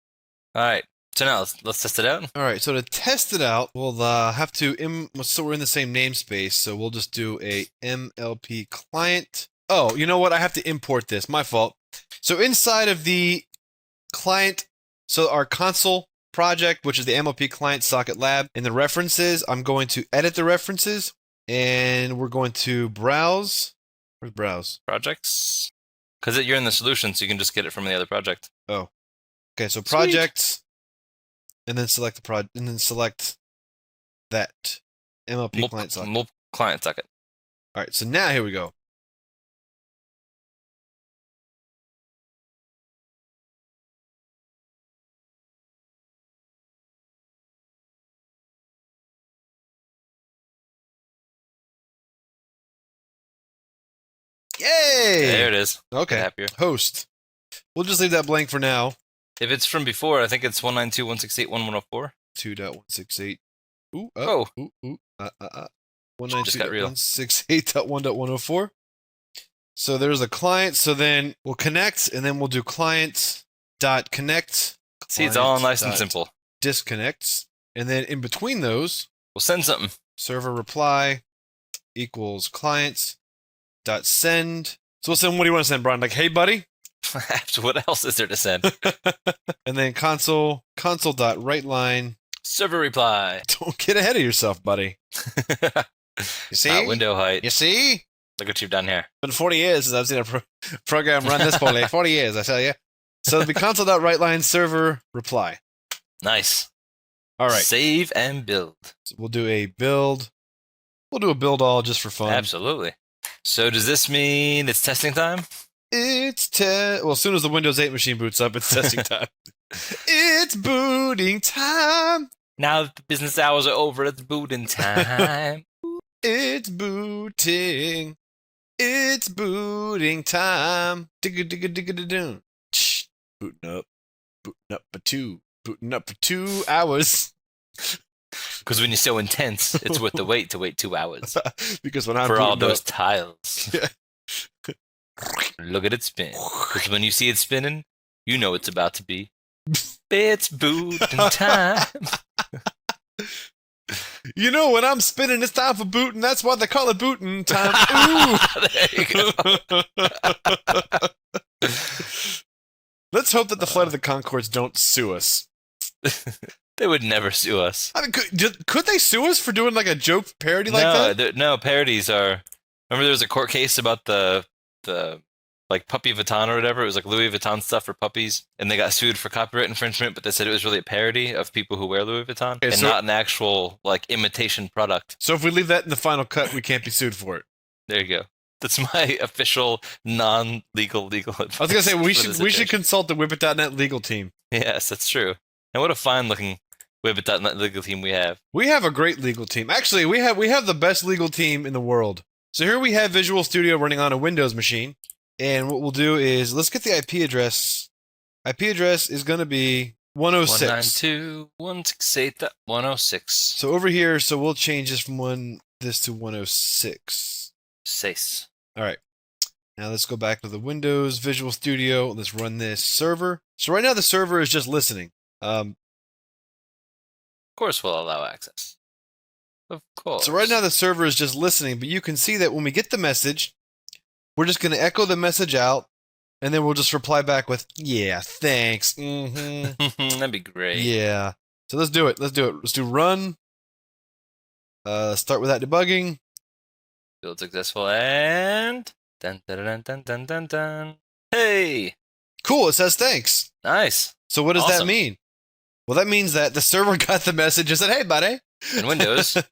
Speaker 2: All right. So now let's test it out.
Speaker 1: All right, so to test it out, we'll have to, so we're in the same namespace, so we'll just do a MLP client. Oh, you know what? I have to import this. My fault. So inside of the client, so our console project, which is the MLP client socket lab, in the references, I'm going to edit the references, and we're going to browse. Where's browse?
Speaker 2: Projects. Because you're in the solution, so you can just get it from the other project.
Speaker 1: Oh. Okay, so
Speaker 2: Sweet.
Speaker 1: projects, and then select the and then select that MLP client socket.
Speaker 2: Client socket.
Speaker 1: All right, so now here we go. Yay!
Speaker 2: There it is.
Speaker 1: Okay.
Speaker 2: Get happier.
Speaker 1: Host. We'll just leave that blank for now.
Speaker 2: If it's from before, I think it's 192.168.1104.
Speaker 1: 2.168. Ooh,
Speaker 2: Oh.
Speaker 1: Ooh.
Speaker 2: Just got real.
Speaker 1: 192.168.1.104. So there's a client. So then we'll connect, and then we'll do client dot connect.
Speaker 2: See, it's all nice and
Speaker 1: dot
Speaker 2: simple.
Speaker 1: Disconnects, and then in between those,
Speaker 2: We'll send something.
Speaker 1: server reply equals clients dot send. So we'll send. What do you want to send, Brian? Like, hey, buddy.
Speaker 2: What else is there to send?
Speaker 1: And then console dot write line.
Speaker 2: Server reply.
Speaker 1: Don't get ahead of yourself, buddy. You see?
Speaker 2: Window height.
Speaker 1: You see?
Speaker 2: Look what you've done here.
Speaker 1: Been 40 years since I've seen a program run this poorly. 40 years, I tell you. So it'll be console.writeLine server reply.
Speaker 2: Nice.
Speaker 1: All right.
Speaker 2: Save and build.
Speaker 1: So we'll do a build. We'll do a build all just for fun.
Speaker 2: Absolutely. So does this mean it's testing time?
Speaker 1: It's well, as soon as the Windows 8 machine boots up, it's testing time. It's booting time.
Speaker 2: Now that the business hours are over, it's booting time.
Speaker 1: It's booting. It's booting time. Digga-digga-digga-da-doon. Booting up for 2 hours.
Speaker 2: Because when you're so intense, it's worth the wait to wait 2 hours
Speaker 5: Because when I'm
Speaker 2: for all
Speaker 5: booting
Speaker 2: those
Speaker 5: up-
Speaker 2: tiles. Look at it spin. Because when you see it spinning, you know it's about to be Bits booting time.
Speaker 5: You know, when I'm spinning, it's time for booting. That's why they call it booting time. Ooh.
Speaker 2: There you go.
Speaker 5: Let's hope that the Flight of the Conchords don't sue us.
Speaker 2: They would never sue us.
Speaker 5: I mean, could they sue us for doing like a joke parody like that?
Speaker 2: No, parodies are. Remember, there was a court case about the like Puppy Vuitton or whatever. It was like Louis Vuitton stuff for puppies, and they got sued for copyright infringement. But they said it was really a parody of people who wear Louis Vuitton,
Speaker 5: Okay,
Speaker 2: and
Speaker 5: so-
Speaker 2: not an actual like imitation product.
Speaker 5: So if we leave that in the final cut, we can't be sued for it.
Speaker 2: There you go. That's my official non-legal legal advice.
Speaker 5: I was gonna say we
Speaker 2: for the
Speaker 5: should
Speaker 2: situation.
Speaker 5: consult the Whippet.net legal team.
Speaker 2: Yes, that's true. And what a fine-looking Whippet.net legal team we have.
Speaker 5: We have a great legal team. Actually, we have the best legal team in the world. So here we have Visual Studio running on a Windows machine, and what we'll do is let's get the IP address. IP address is going to be 106.
Speaker 2: 192.168.106.
Speaker 5: So over here, so we'll change this from this to 106.
Speaker 2: Sace.
Speaker 5: All right. Now let's go back to the Windows Visual Studio. Let's run this server. So right now the server is just listening.
Speaker 2: Of course, we'll allow access. Of course.
Speaker 5: So right now the server is just listening, but you can see that when we get the message, we're just going to echo the message out, and then we'll just reply back with, yeah, thanks. Mm-hmm.
Speaker 2: That'd be great.
Speaker 5: Yeah. So let's do it. Let's do run. Start without debugging.
Speaker 2: Build successful and dun dun dun dun dun dun dun. Hey,
Speaker 5: Cool. It says thanks.
Speaker 2: nice.
Speaker 5: So what does that
Speaker 2: Awesome.
Speaker 5: mean? Well, that means that the server got the message and said, hey, buddy.
Speaker 2: In Windows, and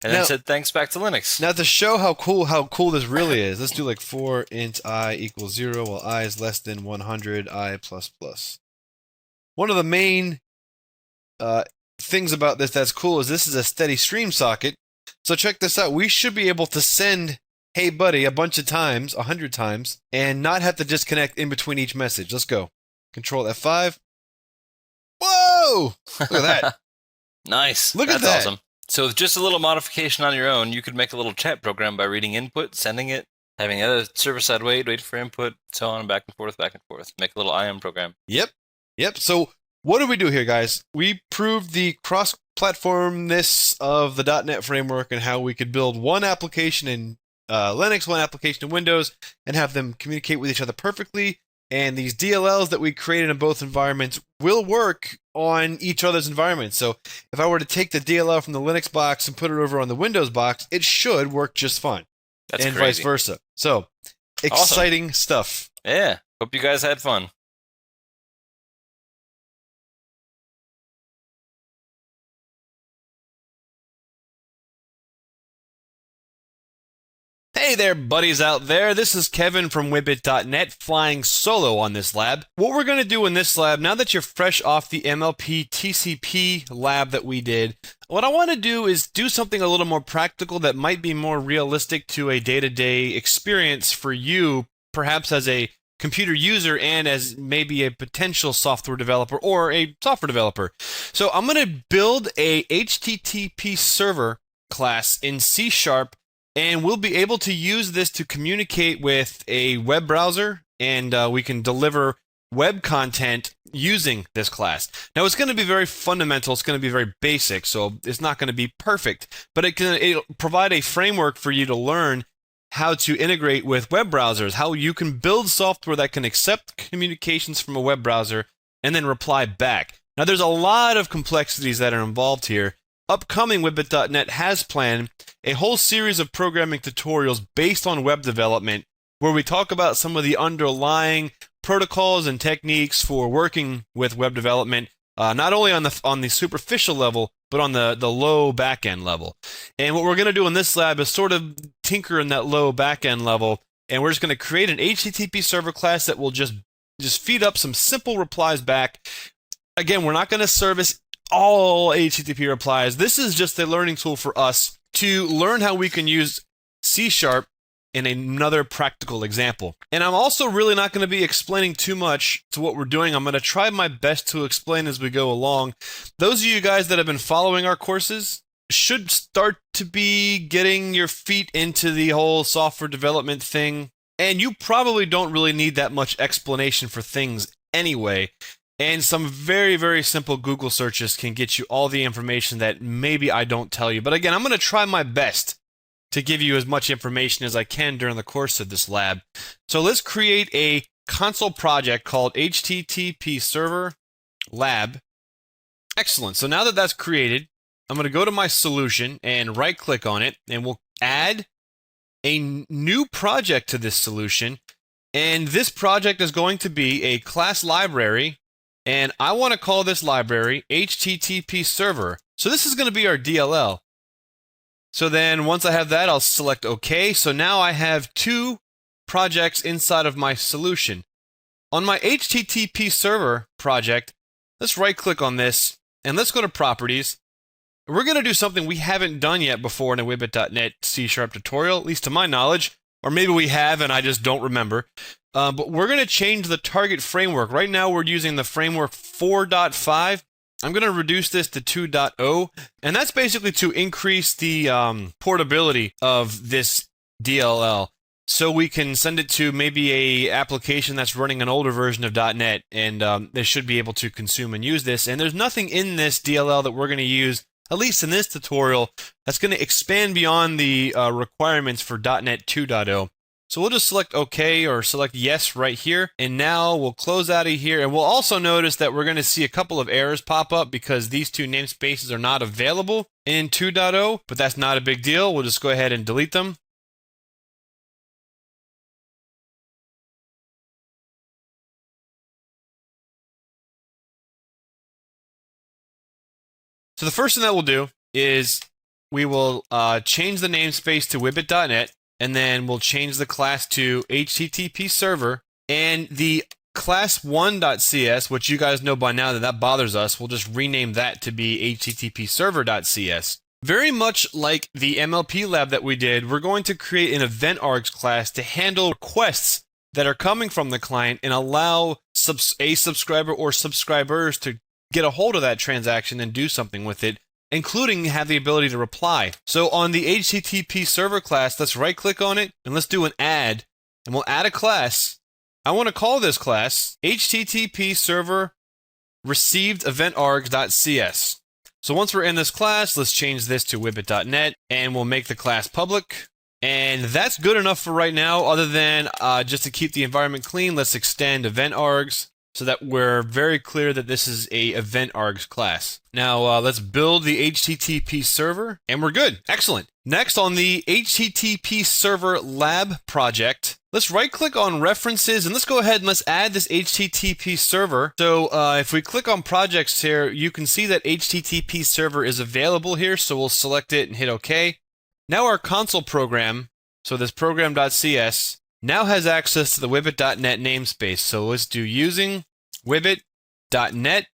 Speaker 5: Now-
Speaker 2: then said thanks back to Linux.
Speaker 5: Now to show how cool this really is, let's do like for int I equals 0 while I is less than 100 I plus plus. One of the main things about that's cool is this is a steady stream socket. So check this out. We should be able to send hey buddy a bunch of times, 100 times, and not have to disconnect in between each message. Let's go. Control F5. Whoa! Look at that.
Speaker 2: Nice.
Speaker 5: Look at
Speaker 2: That's
Speaker 5: that.
Speaker 2: awesome. So with just a little modification on your own, you could make a little chat program by reading input, sending it, having other server-side wait for input, so on, back and forth, back and forth. Make a little IM program.
Speaker 5: Yep. So what do we do here, guys? We proved the cross-platformness of the .NET framework and how we could build one application in Linux, one application in Windows, and have them communicate with each other perfectly. And these DLLs that we created in both environments will work on each other's environments. So if I were to take the DLL from the Linux box and put it over on the Windows box, it should work just fine.
Speaker 2: That's
Speaker 5: and
Speaker 2: crazy.
Speaker 5: vice versa. So exciting stuff.
Speaker 2: Yeah. Hope you guys had fun.
Speaker 1: Hey there, buddies out there. This is Kevin from Whippet.net flying solo on this lab. What we're going to do in this lab, now that you're fresh off the MLP TCP Lab that we did, what I want to do is do something a little more practical that might be more realistic to a day-to-day experience for you, perhaps as a computer user and as maybe a potential software developer or a software developer. So I'm going to build a HTTP server class in C#, and we'll be able to use this to communicate with a web browser, and we can deliver web content using this class. Now, it's going to be very fundamental. It's going to be very basic, so it's not going to be perfect, but it'll provide a framework for you to learn how to integrate with web browsers, how you can build software that can accept communications from a web browser and then reply back. Now, there's a lot of complexities that are involved here. Upcoming Whippet.net has planned a whole series of programming tutorials based on web development where we talk about some of the underlying protocols and techniques for working with web development, not only on the superficial level, but on the low back-end level. And what we're going to do in this lab is sort of tinker in that low back-end level, and we're just going to create an HTTP server class that will just feed up some simple replies back. Again, we're not going to service all HTTP replies. This is just a learning tool for us to learn how we can use C# in another practical example. And I'm also really not going to be explaining too much to what we're doing. I'm going to try my best to explain as we go along. Those of you guys that have been following our courses should start to be getting your feet into the whole software development thing. And you probably don't really need that much explanation for things anyway. And some very, very simple Google searches can get you all the information that maybe I don't tell you. But again, I'm going to try my best to give you as much information as I can during the course of this lab. So let's create a console project called HTTP Server Lab. Excellent. So now that that's created, I'm going to go to my solution and right-click on it, and we'll add a new project to this solution. And this project is going to be a class library, and I want to call this library HTTP Server. So this is going to be our DLL. So then once I have that, I'll select OK. So now I have two projects inside of my solution. On my HTTP server project, let's right-click on this, and let's go to Properties. We're going to do something we haven't done yet before in a Wibbit.net C# tutorial, at least to my knowledge. Or maybe we have and I just don't remember. But we're going to change the target framework. Right now we're using the framework 4.5. I'm going to reduce this to 2.0, and that's basically to increase the portability of this DLL, so we can send it to maybe a application that's running an older version of .NET, and they should be able to consume and use this. And there's nothing in this DLL that we're going to use, at least in this tutorial, that's going to expand beyond the requirements for .NET 2.0. So we'll just select OK or select Yes right here. And now we'll close out of here. And we'll also notice that we're going to see a couple of errors pop up because these two namespaces are not available in 2.0, but that's not a big deal. We'll just go ahead and delete them. So the first thing that we'll do is we will change the namespace to Wibbit.net. And then we'll change the class to HTTP server, and the class1.cs, which you guys know by now that bothers us, we'll just rename that to be HTTP server.cs. Very much like the MLP lab that we did, we're going to create an event args class to handle requests that are coming from the client and allow a subscriber or subscribers to get a hold of that transaction and do something with it, including have the ability to reply. So on the HTTP server class, let's right-click on it, and let's do an add, and we'll add a class. I want to call this class HTTP server received event args.cs. So once we're in this class, let's change this to Wibbit.net, and we'll make the class public. And that's good enough for right now, other than just to keep the environment clean, let's extend event args, so that we're very clear that this is a event args class. Now let's build the HTTP server, and we're good. Excellent. Next, on the HTTP server lab project, let's right-click on references, and let's go ahead and let's add this HTTP server. So if we click on projects here, you can see that HTTP server is available here, so we'll select it and hit OK. Now our console program, so this program.cs, now has access to the Wibbit.net namespace. So let's do using Wibbit.net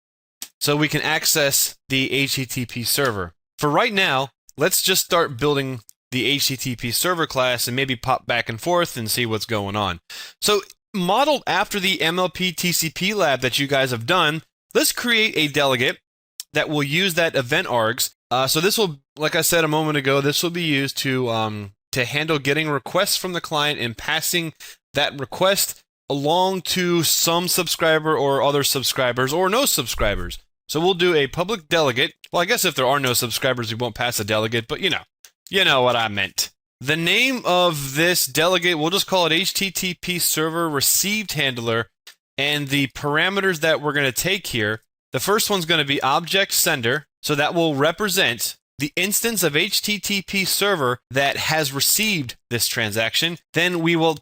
Speaker 1: so we can access the HTTP server. For right now, let's just start building the HTTP server class and maybe pop back and forth and see what's going on. So modeled after the MLP TCP Lab that you guys have done, let's create a delegate that will use that event args. So this will, like I said a moment ago, this will be used to handle getting requests from the client and passing that request along to some subscriber or other subscribers or no subscribers. So we'll do a public delegate. Well, I guess if there are no subscribers, we won't pass a delegate, but you know what I meant. The name of this delegate, we'll just call it HTTP server received handler, and the parameters that we're going to take here, the first one's going to be object sender, so that will represent the instance of HTTP server that has received this transaction. Then we will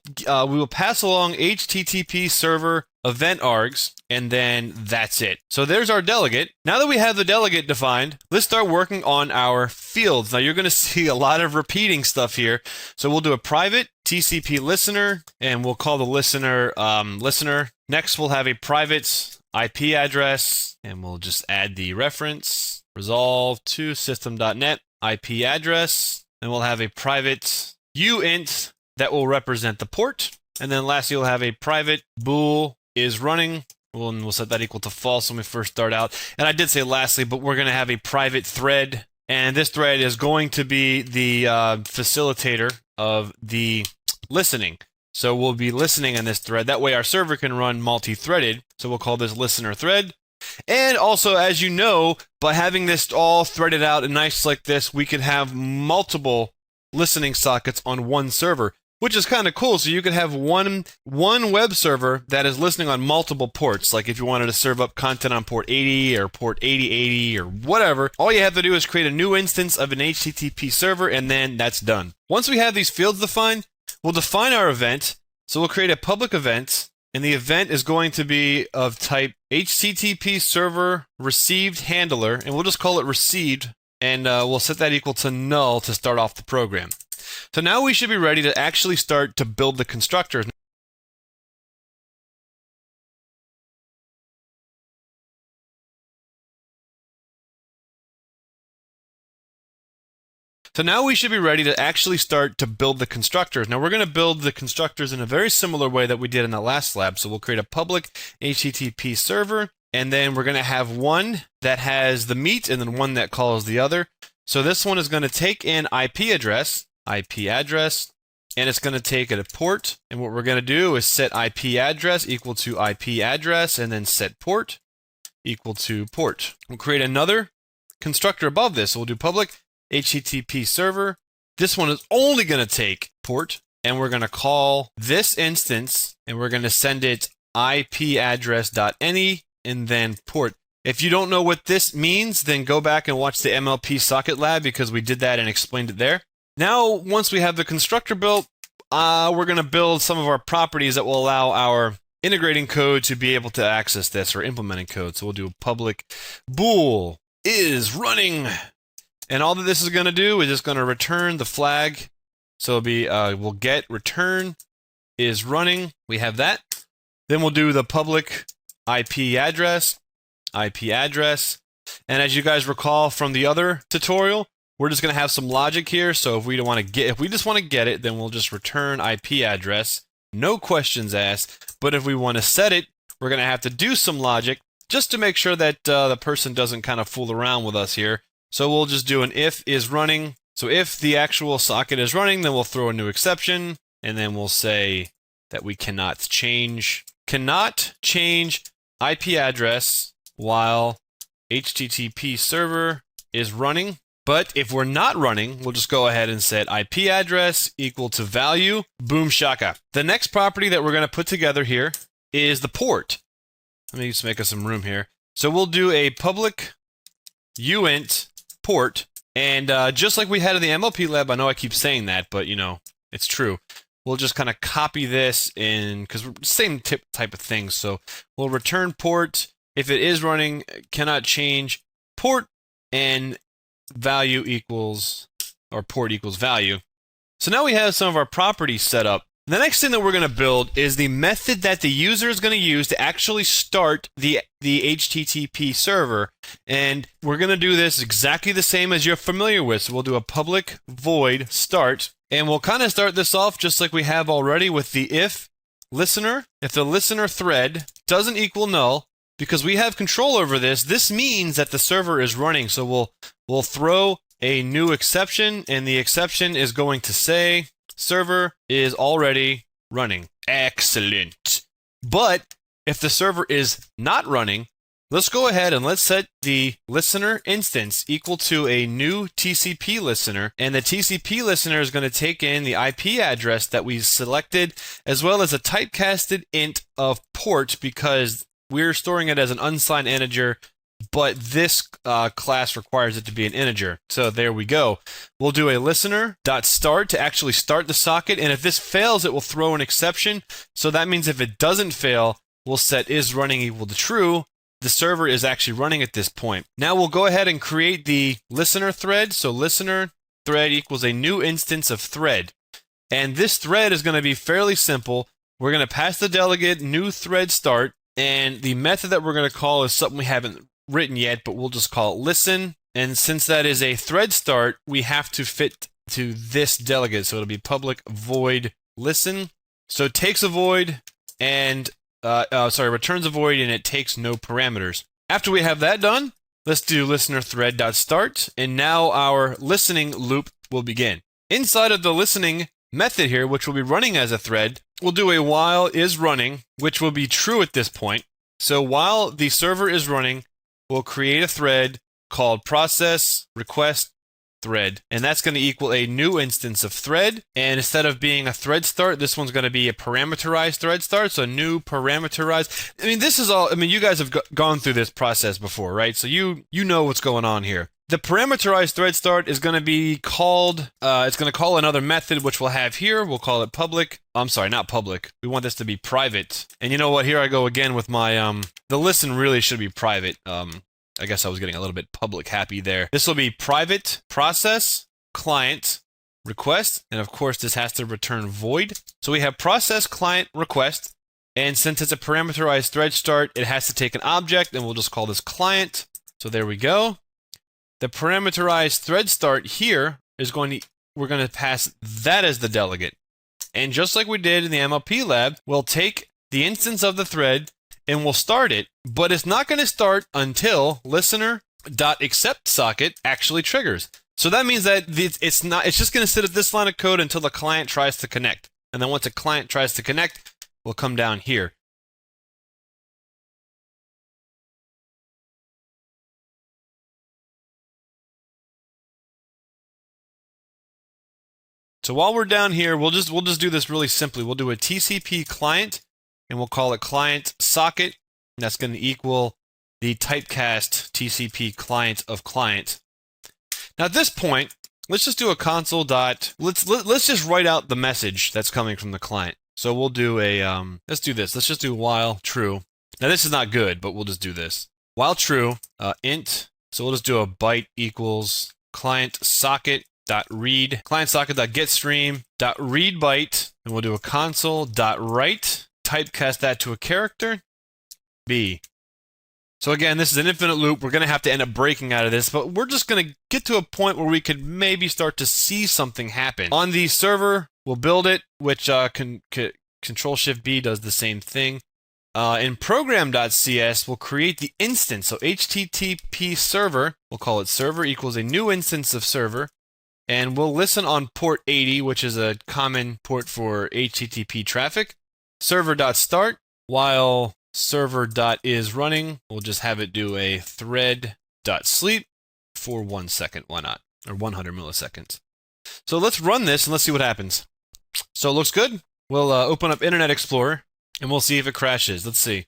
Speaker 1: pass along HTTP server event args, and then that's it. So there's our delegate. Now that we have the delegate defined, let's start working on our fields. Now you're going to see a lot of repeating stuff here. So we'll do a private TCP listener, and we'll call the listener listener. Next, we'll have a private IP address, and we'll just add the reference. Resolve to system.net IP address, and we'll have a private uint that will represent the port. And then lastly, you'll have a private bool is running. We'll set that equal to false when we first start out. And I did say lastly, but we're going to have a private thread. And this thread is going to be the facilitator of the listening. So we'll be listening on this thread. That way our server can run multi-threaded. So we'll call this listener thread. And also, as you know, by having this all threaded out and nice like this, we can have multiple listening sockets on one server, which is kind of cool. So you could have one web server that is listening on multiple ports. Like if you wanted to serve up content on port 80 or port 8080 or whatever, all you have to do is create a new instance of an HTTP server, and then that's done. Once we have these fields defined, we'll define our event. So we'll create a public event, and the event is going to be of type HTTP server received handler, and we'll just call it received, and we'll set that equal to null to start off the program. So now we should be ready to actually start to build the constructors. Now we're going to build the constructors in a very similar way that we did in the last lab. So we'll create a public HTTP server, and then we're going to have one that has the meet and then one that calls the other. So this one is going to take in IP address, and it's going to take a port. And what we're going to do is set IP address equal to IP address, and then set port equal to port. We'll create another constructor above this. So we'll do public HTTP server. This one is only going to take port, and we're going to call this instance, and we're going to send it IP address.any and then port. If you don't know what this means, then go back and watch the MLP Socket Lab, because we did that and explained it there. Now, once we have the constructor built, we're going to build some of our properties that will allow our integrating code to be able to access this, or implementing code. So we'll do public bool is running. And all that this is going to do is just going to return the flag. So it'll be, we'll get return is running. We have that. Then we'll do the public IP address. And as you guys recall from the other tutorial, we're just going to have some logic here. So if we just want to get it, then we'll just return IP address. No questions asked. But if we want to set it, we're going to have to do some logic just to make sure that the person doesn't kind of fool around with us here. So we'll just do an if is running. So if the actual socket is running, then we'll throw a new exception, and then we'll say that we cannot change IP address while HTTP server is running. But if we're not running, we'll just go ahead and set IP address equal to value. Boom shaka. The next property that we're going to put together here is the port. Let me just make us some room here. So we'll do a public uint port, and just like we had in the MLP lab, I know I keep saying that, but you know, it's true. We'll just kind of copy this in, because we're same type of thing. So we'll return port. If it is running, cannot change port, and value equals, or port equals value. So now we have some of our properties set up. The next thing that we're going to build is the method that the user is going to use to actually start the HTTP server. And we're going to do this exactly the same as you're familiar with. So we'll do a public void start. And we'll kind of start this off just like we have already with the if listener. If the listener thread doesn't equal null, because we have control over this, this means that the server is running. So we'll throw a new exception, and the exception is going to say server is already running. Excellent. But if the server is not running, let's go ahead and let's set the listener instance equal to a new TCP listener. And the TCP listener is going to take in the IP address that we selected, as well as a typecasted int of port, because we're storing it as an unsigned integer, but this class requires it to be an integer. So there we go. We'll do a listener.start to actually start the socket, and if this fails, it will throw an exception. So that means if it doesn't fail, we'll set is running equal to true. The server is actually running at this point. Now we'll go ahead and create the listener thread. So listener thread equals a new instance of thread. And this thread is going to be fairly simple. We're going to pass the delegate new thread start, and the method that we're going to call is something we haven't written yet, but we'll just call it listen. And since that is a thread start, we have to fit to this delegate. So it'll be public void listen. So it takes a void and returns a void and it takes no parameters. After we have that done, let's do listener thread.start, and now our listening loop will begin. Inside of the listening method here, which will be running as a thread, we'll do a while is running, which will be true at this point. So while the server is running, we'll create a thread called process request thread, and that's going to equal a new instance of thread. And instead of being a thread start, this one's going to be a parameterized thread start. So new parameterized. I mean, this is all. I mean, you guys have gone through this process before, right? So you know what's going on here. The parameterized thread start is going to be called. It's going to call another method, which we'll have here. We'll call it public. I'm sorry, not public. We want this to be private. And you know what? Here I go again with my the listen really should be private. I guess I was getting a little bit public happy there. This will be private process client request, and of course this has to return void. So we have process client request, and since it's a parameterized thread start, it has to take an object, and we'll just call this client. So there we go. The parameterized thread start here is we're going to pass that as the delegate. And just like we did in the MLP lab, we'll take the instance of the thread and we'll start it, but it's not going to start until listener.acceptSocket actually triggers. So that means that it's just going to sit at this line of code until the client tries to connect. And then once a client tries to connect, we'll come down here. So while we're down here, we'll just do this really simply. We'll do a TCP client, and we'll call it client socket. And that's going to equal the typecast TCP client of client. Now at this point, let's just do a console dot. Let's just write out the message that's coming from the client. So we'll do a let's do this. Let's just do while true. Now this is not good, but we'll just do this. While true, int. So we'll just do a byte equals client socket dot read, client socket dot get stream dot read byte, and we'll do a console dot write, typecast that to a character B. So again, this is an infinite loop. We're going to have to end up breaking out of this, but we're just going to get to a point where we could maybe start to see something happen. On the server, we'll build it, which Control-Shift-B does the same thing. In program.cs, we'll create the instance. So HTTP server, we'll call it server equals a new instance of server. And we'll listen on port 80, which is a common port for HTTP traffic. Server.start, while server.is running, we'll just have it do a thread.sleep for 1 second. Why not? Or 100 milliseconds. So let's run this and let's see what happens. So it looks good. We'll open up Internet Explorer and we'll see if it crashes. Let's see.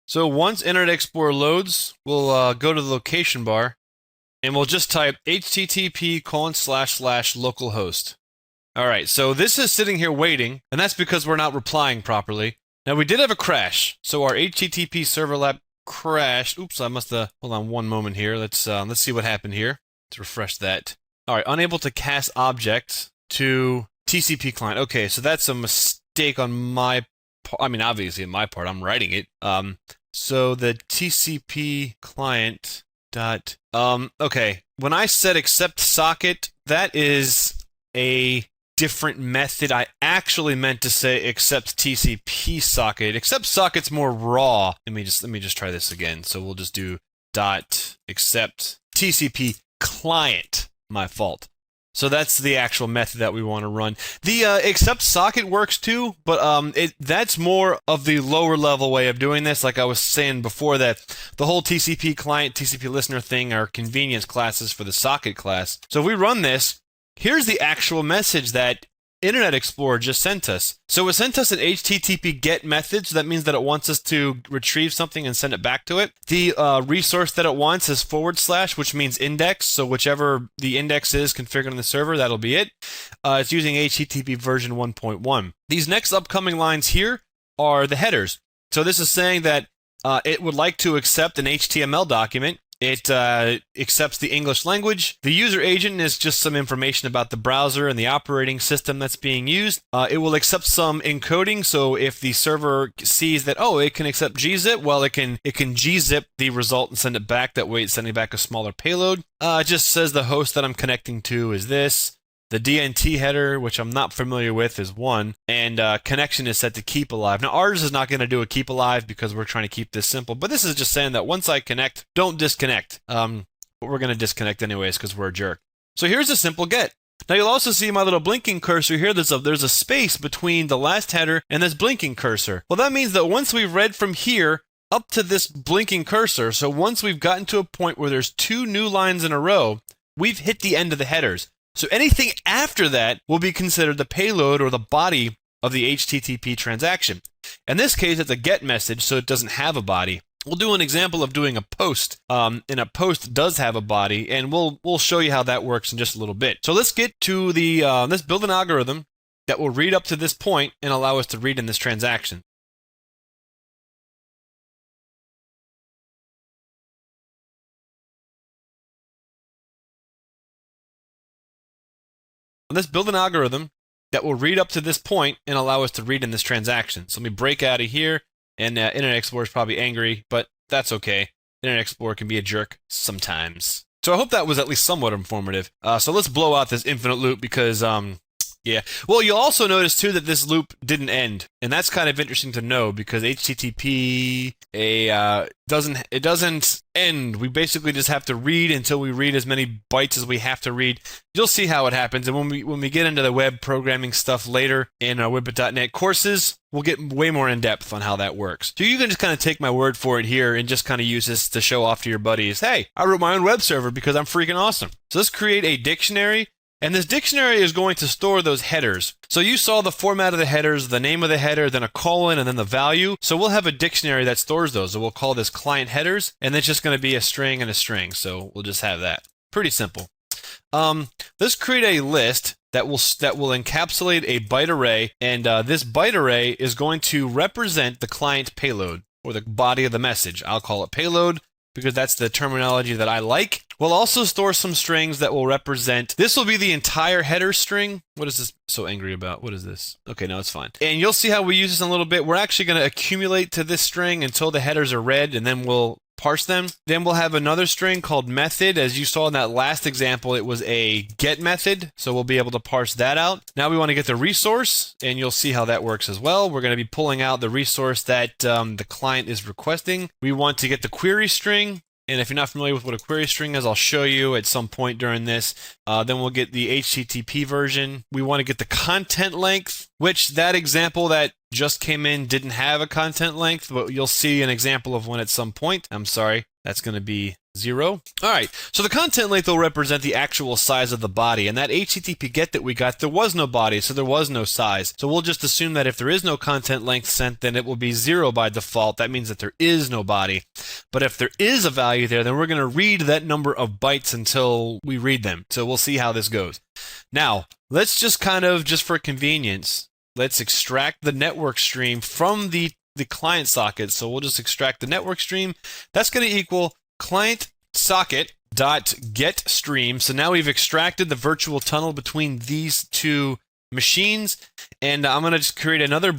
Speaker 1: So once Internet Explorer loads, we'll go to the location bar. And we'll just type http://localhost. All right, so this is sitting here waiting, and that's because we're not replying properly. Now, we did have a crash, so our HTTP server lab crashed. Oops, I must have... Hold on one moment here. Let's see what happened here. Let's refresh that. All right, unable to cast object to TCP client. Okay, so that's a mistake on my part. I mean, obviously, on my part, I'm writing it. So the TCP client... okay, when I said accept socket, that is a different method. I actually meant to say accept TCP socket. Accept socket's more raw. Let me just try this again. So we'll just do dot accept TCP client. My fault. So that's the actual method that we want to run. The accept socket works too, but that's more of the lower level way of doing this. Like I was saying before, that the whole TCP client, TCP listener thing are convenience classes for the socket class. So if we run this, here's the actual message that Internet Explorer just sent us. So it sent us an HTTP GET method, so that means that it wants us to retrieve something and send it back to it. The resource that it wants is / which means index, so whichever the index is configured on the server, that'll be it. It's using HTTP version 1.1. These next upcoming lines here are the headers. So this is saying that it would like to accept an HTML document. It accepts the English language. The user agent is just some information about the browser and the operating system that's being used. It will accept some encoding, so if the server sees that, oh, it can accept gzip, well, it can gzip the result and send it back. That way it's sending back a smaller payload. It just says the host that I'm connecting to is this.
Speaker 5: The DNT header, which I'm not familiar with, is 1, and connection is set to keep alive. Now ours is not going to do a keep alive because we're trying to keep this simple, but this is just saying that once I connect, don't disconnect. But we're going to disconnect anyways because we're a jerk. So here's a simple get. Now you'll also see my little blinking cursor here. There's a space between the last header and this blinking cursor. Well, that means that once we've read from here up to this blinking cursor, so once we've gotten to a point where there's 2 new lines in a row, we've hit the end of the headers. So anything after that will be considered the payload or the body of the HTTP transaction. In this case, it's a GET message, so it doesn't have a body. We'll do an example of doing a post, and a post does have a body, and we'll show you how that works in just a little bit. So let's get to the let's build an algorithm that will read up to this point and allow us to read in this transaction. Let's build an algorithm that will read up to this point and allow us to read in this transaction. So let me break out of here, and Internet Explorer is probably angry, but that's okay. Internet Explorer can be a jerk sometimes. So I hope that was at least somewhat informative. So let's blow out this infinite loop because, yeah. Well, you'll also notice too that this loop didn't end, and that's kind of interesting to know because HTTP doesn't end. We basically just have to read until we read as many bytes as we have to read. You'll see how it happens, and when we get into the web programming stuff later in our Whippet.net courses, we'll get way more in depth on how that works. So you can just kind of take my word for it here and just kind of use this to show off to your buddies. Hey, I wrote my own web server because I'm freaking awesome. So let's create a dictionary. And this dictionary is going to store those headers. So you saw the format of the headers, the name of the header, then a colon, and then the value. So we'll have a dictionary that stores those. So we'll call this client headers, and it's just going to be a string and a string. So we'll just have that. Pretty simple. Let's create a list that will encapsulate a byte array, and this byte array is going to represent the client payload, or the body of the message. I'll call it payload, because that's the terminology that I like. We'll also store some strings that will represent, this will be the entire header string. What is this so angry about? What is this? Okay, no, it's fine. And you'll see how we use this in a little bit. We're actually going to accumulate to this string until the headers are read, and then we'll parse them. Then we'll have another string called method. As you saw in that last example, it was a get method, so we'll be able to parse that out. Now we want to get the resource, and you'll see how that works as well. We're going to be pulling out the resource that the client is requesting. We want to get the query string. And if you're not familiar with what a query string is, I'll show you at some point during this. Then we'll get the HTTP version. We want to get the content length, which that example that just came in didn't have a content length, but you'll see an example of one at some point. I'm sorry, that's going to be 0. All right, so the content length will represent the actual size of the body, and that HTTP GET that we got, there was no body, so there was no size. So we'll just assume that if there is no content length sent, then it will be 0 by default. That means that there is no body. But if there is a value there, then we're going to read that number of bytes until we read them. So we'll see how this goes. Now, let's just just for convenience, let's extract the network stream from the client socket. So we'll just extract the network stream. That's going to equal client socket dot get stream. So now we've extracted the virtual tunnel between these two machines, and I'm going to just create another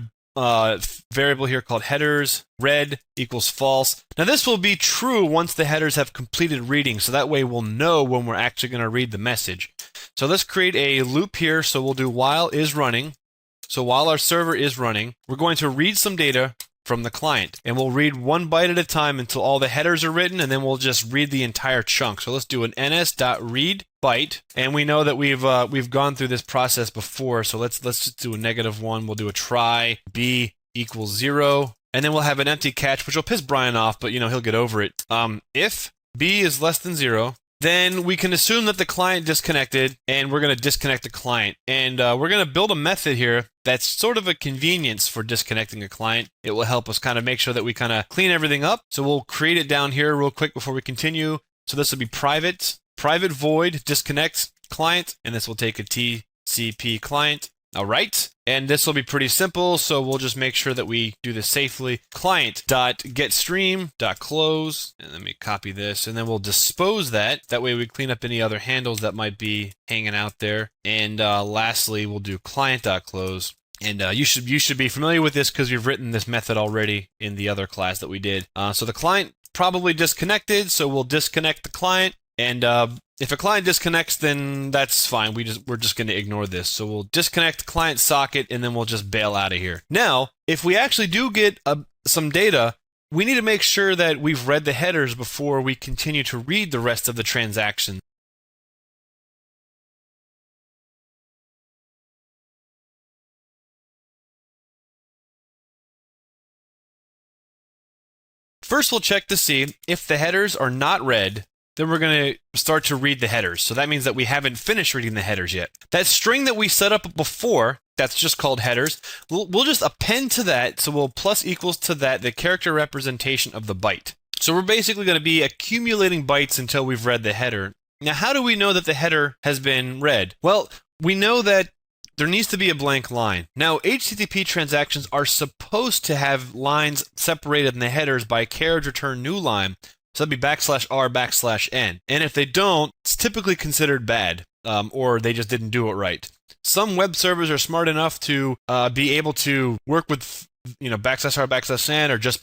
Speaker 5: variable here called headers read equals false. Now this will be true once the headers have completed reading, so that way we'll know when we're actually going to read the message. So let's create a loop here. So we'll do while is running. So while our server is running, we're going to read some data from the client, and we'll read 1 byte at a time until all the headers are written, and then we'll just read the entire chunk. So let's do an ns.read byte, and we know that we've gone through this process before. So let's just do a -1. We'll do a try b equals 0, and then we'll have an empty catch, which will piss Brian off, but he'll get over it. If b is less than 0. Then we can assume that the client disconnected, and we're going to disconnect the client. And we're going to build a method here that's sort of a convenience for disconnecting a client. It will help us kind of make sure that we kind of clean everything up. So we'll create it down here real quick before we continue. So this will be private void disconnect client, and this will take a TCP client. All right, and this will be pretty simple, so we'll just make sure that we do this safely. Client.getStream.close, and let me copy this, and then we'll dispose that. That way we clean up any other handles that might be hanging out there. And lastly, we'll do client.close. And you should be familiar with this because we've written this method already in the other class that we did. So the client probably disconnected, so we'll disconnect the client.
Speaker 1: And if a client disconnects, then that's fine. We're just going to ignore this. So we'll disconnect client socket, and then we'll just bail out of here. Now, if we actually do get some data, we need to make sure that we've read the headers before we continue to read the rest of the transaction. First, we'll check to see if the headers are not read. Then we're going to start to read the headers. So that means that we haven't finished reading the headers yet. That string that we set up before, that's just called headers, we'll just append to that. So we'll plus equals to that the character representation of the byte. So we're basically going to be accumulating bytes until we've read the header. Now, how do we know that the header has been read? Well, we know that there needs to be a blank line. Now, HTTP transactions are supposed to have lines separated in the headers by carriage return new line. So that'd be \r\n. And if they don't, it's typically considered bad, or they just didn't do it right. Some web servers are smart enough to be able to work with, \r \n, or just \n, or just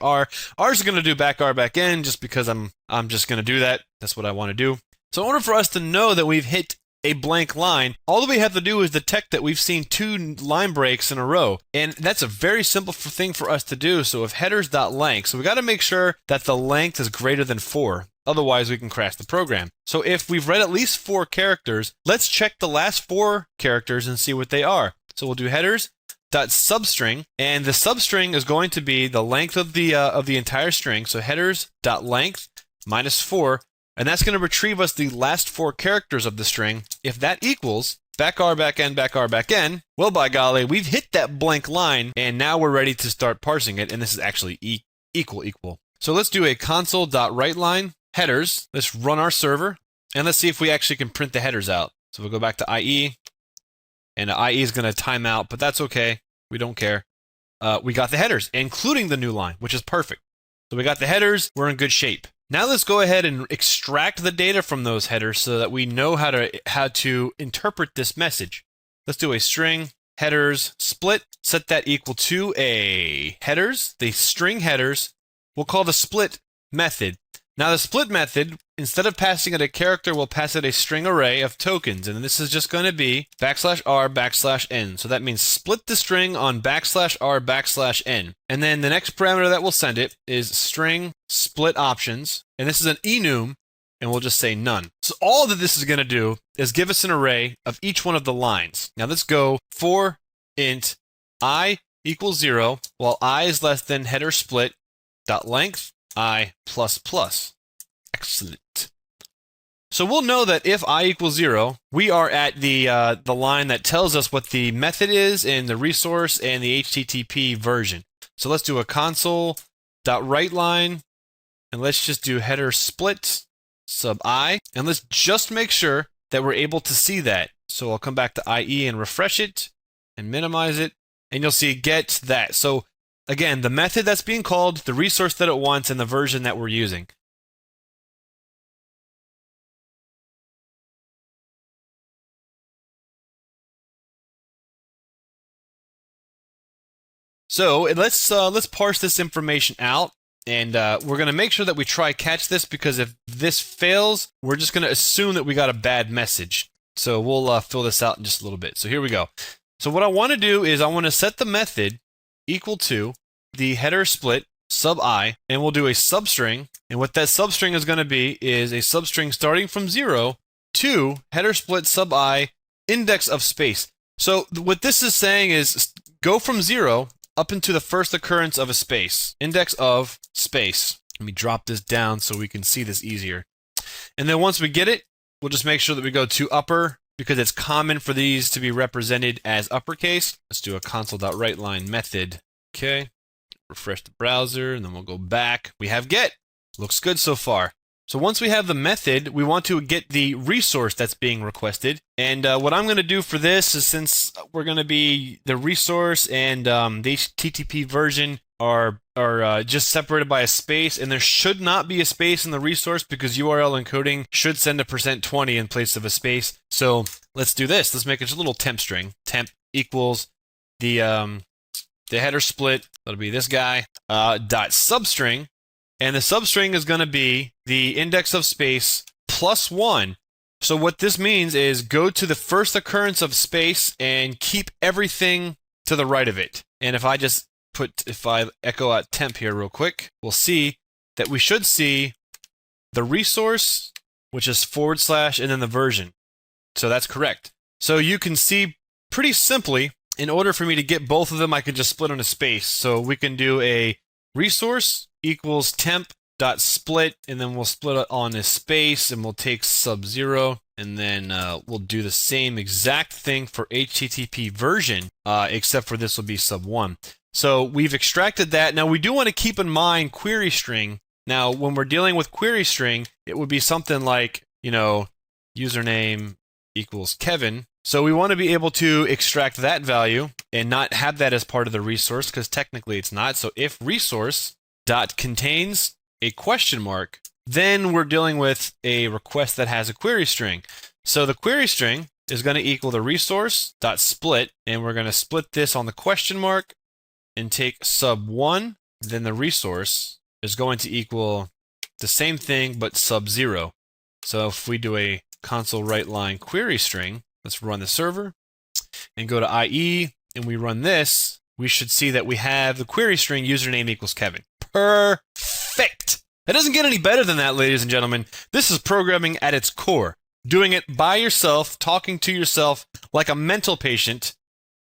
Speaker 1: \r. Ours is going to do \r\n just because I'm just going to do that. That's what I want to do. So in order for us to know that we've hit a blank line, all that we have to do is detect that we've seen 2 line breaks in a row. And that's a very simple thing for us to do. So if headers.length, so we got to make sure that the length is greater than 4. Otherwise, we can crash the program. So if we've read at least 4 characters, let's check the last 4 characters and see what they are. So we'll do headers.substring, and the substring is going to be the length of the entire string. So headers.length minus 4. And that's going to retrieve us the last 4 characters of the string. If that equals \r\n, well, by golly, we've hit that blank line, and now we're ready to start parsing it, and this is actually equal. So let's do a console.writeLine headers. Let's run our server, and let's see if we actually can print the headers out. So we'll go back to IE, and IE is going to time out, but that's okay. We don't care. We got the headers, including the new line, which is perfect. So we got the headers. We're in good shape. Now let's go ahead and extract the data from those headers so that we know how to interpret this message. Let's do a string headers split, set that equal to a headers, the string headers. We'll call the split method. Now the split method, instead of passing it a character, we'll pass it a string array of tokens, and this is just going to be \r\n. So that means split the string on \r\n. And then the next parameter that we'll send it is string split options, and this is an enum, and we'll just say none. So all that this is going to do is give us an array of each one of the lines. Now let's go for int I equals 0, while I is less than header split dot length I plus plus. Excellent. So we'll know that if I equals 0, we are at the line that tells us what the method is and the resource and the HTTP version. So let's do a console.writeLine, and let's just do header split sub I, and let's just make sure that we're able to see that. So I'll come back to IE and refresh it and minimize it, and you'll see get that. So again, the method that's being called, the resource that it wants, and the version that we're using. So let's parse this information out, and we're going to make sure that we try catch this, because if this fails, we're just going to assume that we got a bad message. So we'll fill this out in just a little bit. So here we go. So what I want to do is I want to set the method equal to the header split sub I, and we'll do a substring, and what that substring is going to be is a substring starting from 0 to header split sub I index of space. So what this is saying is go from 0 up into the first occurrence of a space, index of space. Let me drop this down so we can see this easier. And then once we get it, we'll just make sure that we go to upper, because it's common for these to be represented as uppercase. Let's do a console.writeLine method. Okay. Refresh the browser, and then we'll go back. We have get. Looks good so far. So once we have the method, we want to get the resource that's being requested. And what I'm going to do for this is, since we're going to be the resource and the HTTP version are just separated by a space, and there should not be a space in the resource because URL encoding should send a %20 in place of a space. So let's do this. Let's make it just a little temp string. Temp equals the header split. That'll be this guy. Dot substring. and the substring is going to be the index of space plus 1. So what this means is go to the first occurrence of space and keep everything to the right of it. And if I echo out temp here real quick, we'll see that we should see the resource, which is / and then the version. So that's correct. So you can see pretty simply, in order for me to get both of them, I could just split on a space. So we can do a resource equals temp.split, and then we'll split it on a space, and we'll take sub0, and then we'll do the same exact thing for HTTP version, except for this will be sub1. So we've extracted that. Now we do want to keep in mind query string. Now when we're dealing with query string, it would be something like, username equals Kevin. So we want to be able to extract that value and not have that as part of the resource, because technically it's not. So if resource dot contains a question mark, then we're dealing with a request that has a query string. So the query string is going to equal the resource dot split, and we're going to split this on the question mark and take sub1. Then the resource is going to equal the same thing but sub0. So if we do a console write line query string, let's run the server and go to IE, and we run this, we should see that we have the query string username equals Kevin. Perfect! It doesn't get any better than that, ladies and gentlemen. This is programming at its core. Doing it by yourself, talking to yourself like a mental patient.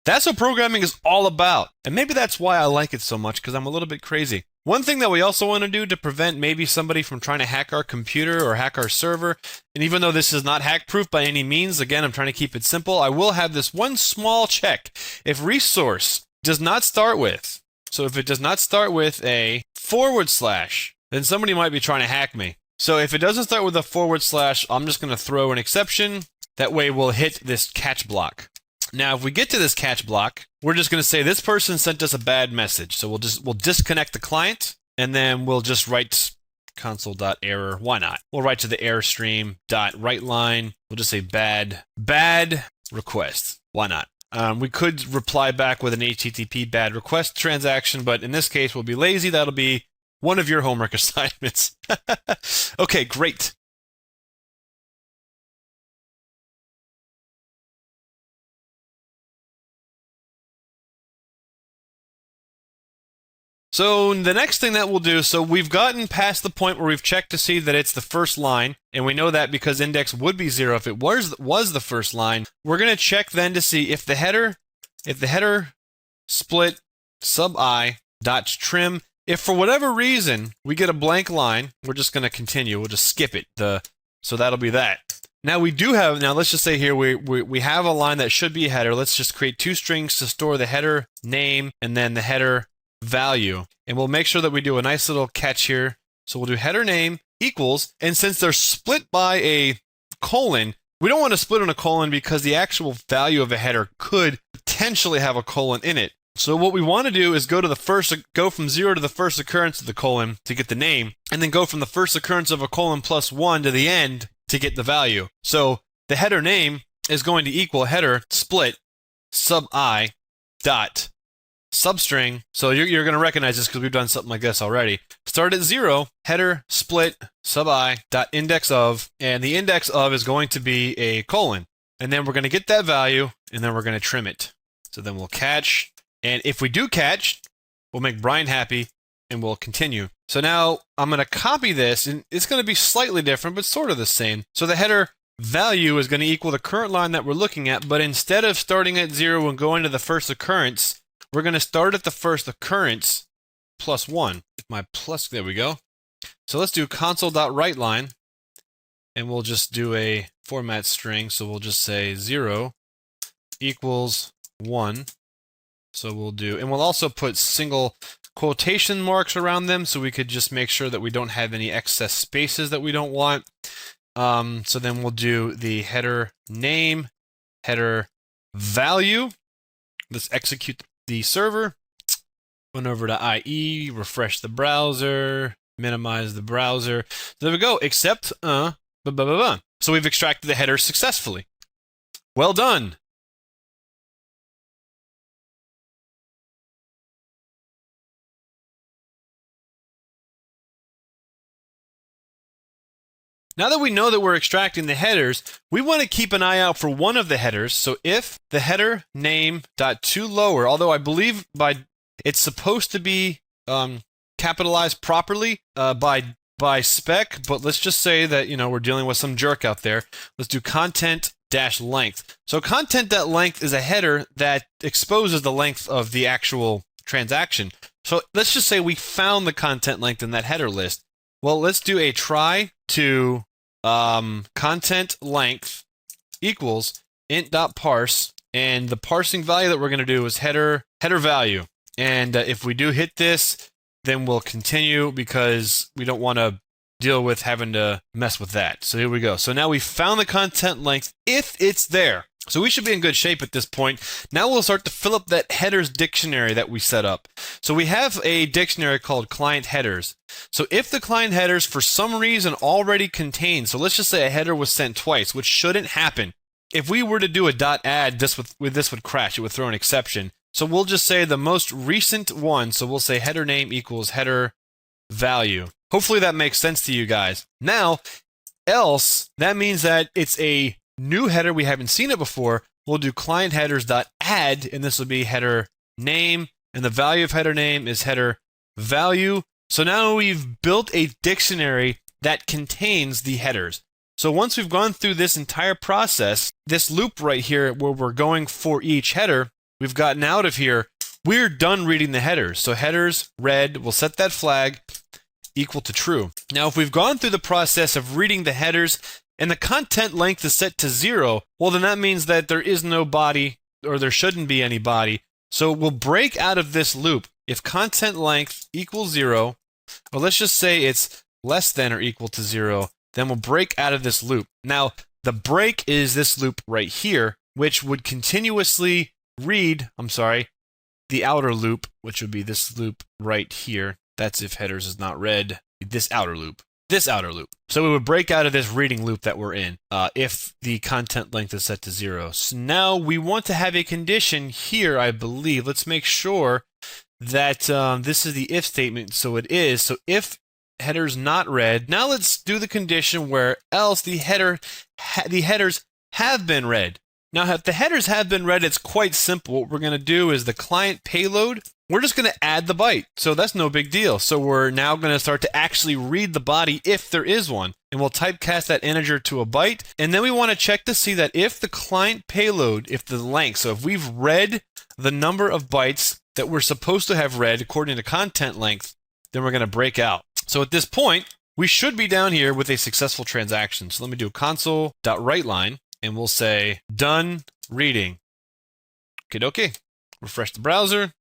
Speaker 1: That's what programming is all about. And maybe that's why I like it so much, because I'm a little bit crazy. One thing that we also want to do to prevent maybe somebody from trying to hack our computer or hack our server, and even though this is not hack-proof by any means, again, I'm trying to keep it simple, I will have this one small check. If resource does not start with, so if it does not start with a /, then somebody might be trying to hack me. So if it doesn't start with a /, I'm just going to throw an exception. That way we'll hit this catch block. Now, if we get to this catch block, we're just going to say this person sent us a bad message. So we'll disconnect the client, and then we'll just write console.error. Why not? We'll write to the error stream .writeLine. We'll just say bad request. Why not? We could reply back with an HTTP bad request transaction, but in this case, we'll be lazy. That'll be one of your homework assignments. Okay, great. So the next thing that we'll do, so we've gotten past the point where we've checked to see that it's the first line, and we know that because index would be 0 if it was the first line. We're going to check then to see if the header split sub I dot trim. If for whatever reason we get a blank line, we're just going to continue. We'll just skip it. So that'll be that. Now we do have, now let's just say here we have a line that should be a header. Let's just create 2 strings to store the header name and then the header value, and we'll make sure that we do a nice little catch here. So we'll do header name equals, and since they're split by a colon, we don't want to split on a colon because the actual value of a header could potentially have a colon in it. So what we want to do is go from 0 to the first occurrence of the colon to get the name, and then go from the first occurrence of a colon plus 1 to the end to get the value. So the header name is going to equal header split sub I dot substring. So you're going to recognize this because we've done something like this already. Start at 0, header split sub I dot index of, and the index of is going to be a colon. And then we're going to get that value, and then we're going to trim it. So then we'll catch, and if we do catch, we'll make Brian happy, and we'll continue. So now I'm going to copy this, and it's going to be slightly different, but sort of the same. So the header value is going to equal the current line that we're looking at, but instead of starting at 0 and going to the first occurrence, we're going to start at the first occurrence plus 1. There we go. So let's do console.writeLine, and we'll just do a format string. So we'll just say 0 equals 1. So we'll do, and we'll also put single quotation marks around them so we could just make sure that we don't have any excess spaces that we don't want. So then we'll do the header name, header value. Let's execute the server. Went over to IE, refresh the browser, minimize the browser. So there we go, except, So we've extracted the header successfully. Well done. Now that we know that we're extracting the headers, we want to keep an eye out for one of the headers. So if the header name .toLower, although I believe it's supposed to be capitalized properly by spec, but let's just say that, you know, we're dealing with some jerk out there. Let's do content-length. So content.length is a header that exposes the length of the actual transaction. So let's just say we found the content length in that header list. Well, let's do a try to content length equals int.parse, and the parsing value that we're going to do is header value. And if we do hit this, then we'll continue because we don't want to deal with having to mess with that. So here we go. So now we found the content length if it's there. So we should be in good shape at this point. Now we'll start to fill up that headers dictionary that we set up. So we have a dictionary called client headers. So if the client headers for some reason already contain, so let's just say a header was sent twice, which shouldn't happen. If we were to do a .add, this would crash. It would throw an exception. So we'll just say the most recent one. So we'll say header name equals header value. Hopefully that makes sense to you guys. Now, else, that means that it's a new header, we haven't seen it before. We'll do client headers.add, and this will be header name, and the value of header name is header value. So now we've built a dictionary that contains the headers. So once we've gone through this entire process, this loop right here where we're going for each header, we've gotten out of here, we're done reading the headers. So headers read, we'll set that flag equal to true. Now if we've gone through the process of reading the headers and the content length is set to 0, well then that means that there is no body, or there shouldn't be any body. So we'll break out of this loop. If content length equals 0, or let's just say it's less than or equal to 0, then we'll break out of this loop. Now the break is this loop right here, which would continuously read, the outer loop, which would be this loop right here. That's if headers is not read, this outer loop. So we would break out of this reading loop that we're in if the content length is set to 0. So now we want to have a condition here, I believe. Let's make sure that this is the if statement. So it is. So if headers not read, now let's do the condition where else the headers have been read. Now if the headers have been read, it's quite simple. What we're going to do is the client payload, we're just going to add the byte. So that's no big deal. So we're now going to start to actually read the body if there is one. And we'll typecast that integer to a byte. And then we want to check to see that if the client payload, if the length, so if we've read the number of bytes that we're supposed to have read according to content length, then we're going to break out. So at this point, we should be down here with a successful transaction. So let me do console.writeLine, and we'll say done reading. Okay. Refresh the browser.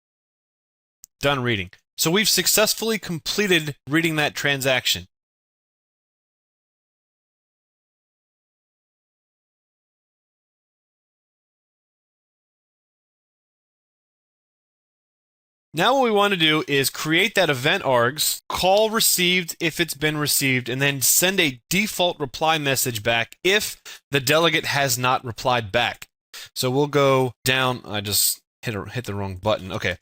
Speaker 1: Done reading. So we've successfully completed reading that transaction. Now what we want to do is create that event args, call received if it's been received, and then send a default reply message back if the delegate has not replied back. So we'll go down. I just hit the wrong button. Okay.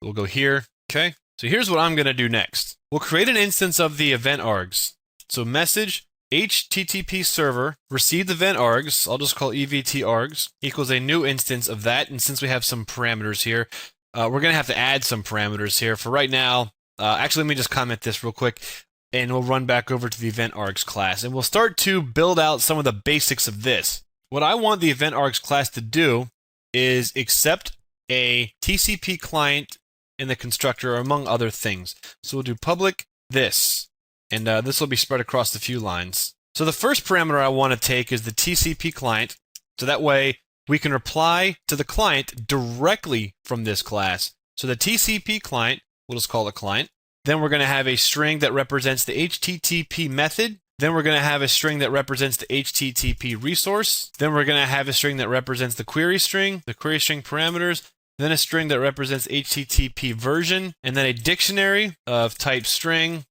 Speaker 1: We'll go here. Okay. So here's what I'm going to do next. We'll create an instance of the event args. So message HTTP server received event args. I'll just call EVT args equals a new instance of that. And since we have some parameters here, we're going to have to add some parameters here. For right now, actually, let me just comment this real quick, and we'll run back over to the event args class. And we'll start to build out some of the basics of this. What I want the event args class to do is accept a TCP client in the constructor, among other things. So we'll do public this, and this will be spread across a few lines. So the first parameter I want to take is the TCP client, so that way we can reply to the client directly from this class. So the TCP client, we'll just call it client. Then we're going to have a string that represents the HTTP method. Then we're going to have a string that represents the HTTP resource. Then we're going to have a string that represents the query string parameters. Then a string that represents HTTP version, and then a dictionary of type string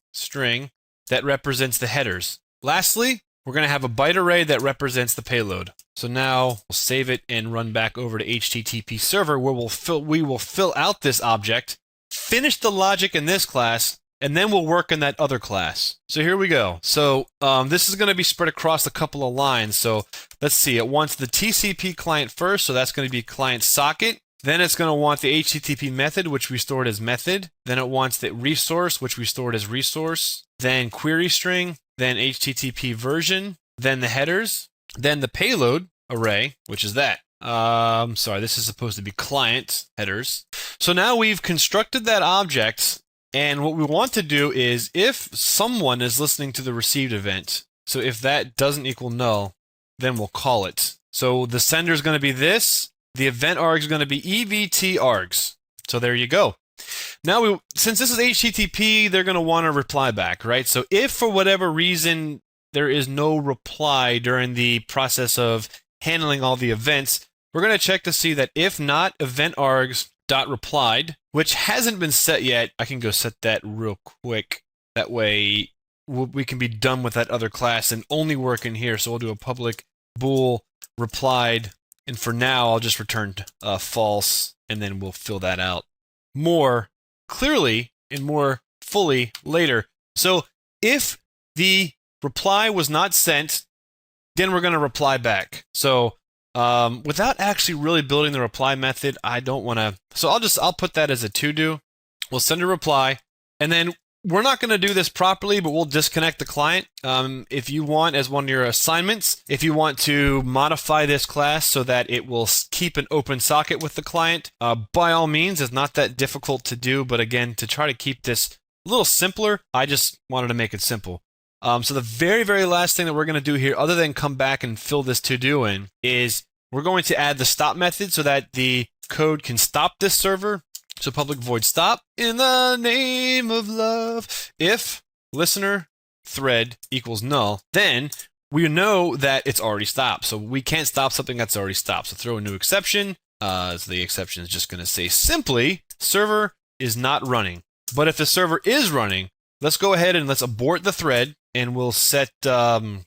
Speaker 1: that represents the headers. Lastly, we're going to have a byte array that represents the payload. So now we'll save it and run back over to HTTP server where we will fill out this object, finish the logic in this class, and then we'll work in that other class. So here we go. So this is going to be spread across a couple of lines. So let's see. It wants the TCP client first, so that's going to be client socket. Then it's going to want the HTTP method, which we stored as method. Then it wants the resource, which we stored as resource. Then query string. Then HTTP version. Then the headers. Then the payload array, which is that. Sorry, this is supposed to be client headers. So now we've constructed that object. And what we want to do is if someone is listening to the received event, so if that doesn't equal null, then we'll call it. So the sender is going to be this. The event arg is going to be EVT args. So there you go. Now, since this is HTTP, they're going to want to reply back, right? So if for whatever reason there is no reply during the process of handling all the events, we're going to check to see that if not, event args dot replied, which hasn't been set yet. I can go set that real quick. That way we can be done with that other class and only work in here. So we'll do a public bool replied, and for now I'll just return false, and then we'll fill that out more clearly and more fully later. So if the reply was not sent, then we're going to reply back. So without actually really building the reply method, I don't want to. So I'll put that as a to-do. We'll send a reply, and then we're not going to do this properly, but we'll disconnect the client. If you want, as one of your assignments, if you want to modify this class so that it will keep an open socket with the client, by all means, it's not that difficult to do. But again, to try to keep this a little simpler, I just wanted to make it simple. So the very, very last thing that we're going to do here, other than come back and fill this to-do in, is we're going to add the stop method so that the code can stop this server. So public void stop in the name of love. If listener thread equals null, then we know that it's already stopped. So we can't stop something that's already stopped. So throw a new exception. So the exception is just going to say simply server is not running. But if the server is running, let's go ahead and let's abort the thread, and we'll set the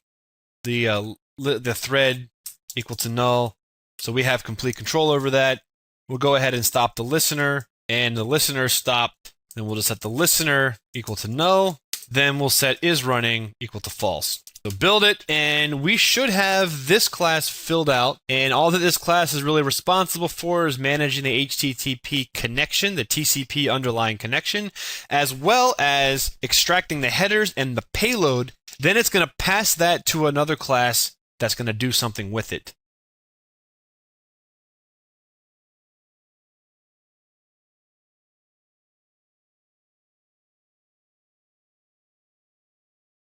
Speaker 1: thread equal to null. So we have complete control over that. We'll go ahead and stop the listener, and the listener stop. Then we'll just set the listener equal to null. Then we'll set is running equal to false. So build it, and we should have this class filled out. And all that this class is really responsible for is managing the HTTP connection, the TCP underlying connection, as well as extracting the headers and the payload. Then it's going to pass that to another class that's going to do something with it.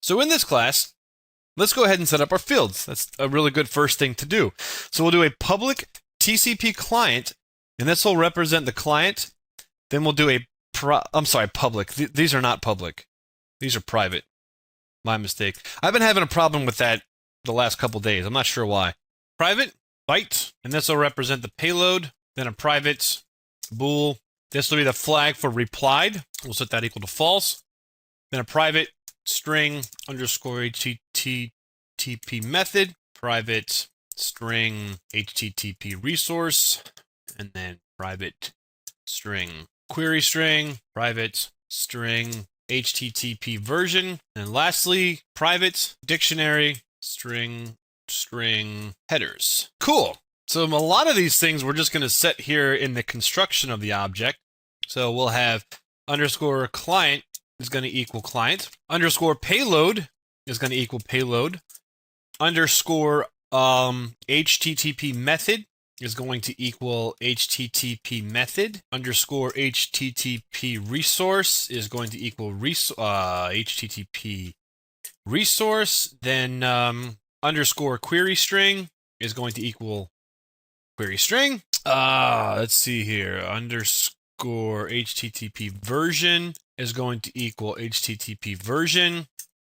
Speaker 1: So in this class, let's go ahead and set up our fields. That's a really good first thing to do. So we'll do a public TCP client, and this will represent the client. Then we'll do a public. These are not public. These are private. My mistake. I've been having a problem with that the last couple days. I'm not sure why. Private byte, and this will represent the payload. Then a private bool. This will be the flag for replied. We'll set that equal to false. Then a private string underscore HTTP method, private string HTTP resource, and then private string query string, private string HTTP version, and lastly, private dictionary string headers. Cool. So a lot of these things we're just going to set here in the construction of the object. So we'll have underscore client is going to equal client. Underscore payload is going to equal payload. Underscore HTTP method is going to equal HTTP method. Underscore HTTP resource is going to equal HTTP resource. Then underscore query string is going to equal query string. Let's see here. Underscore HTTP version is going to equal HTTP version.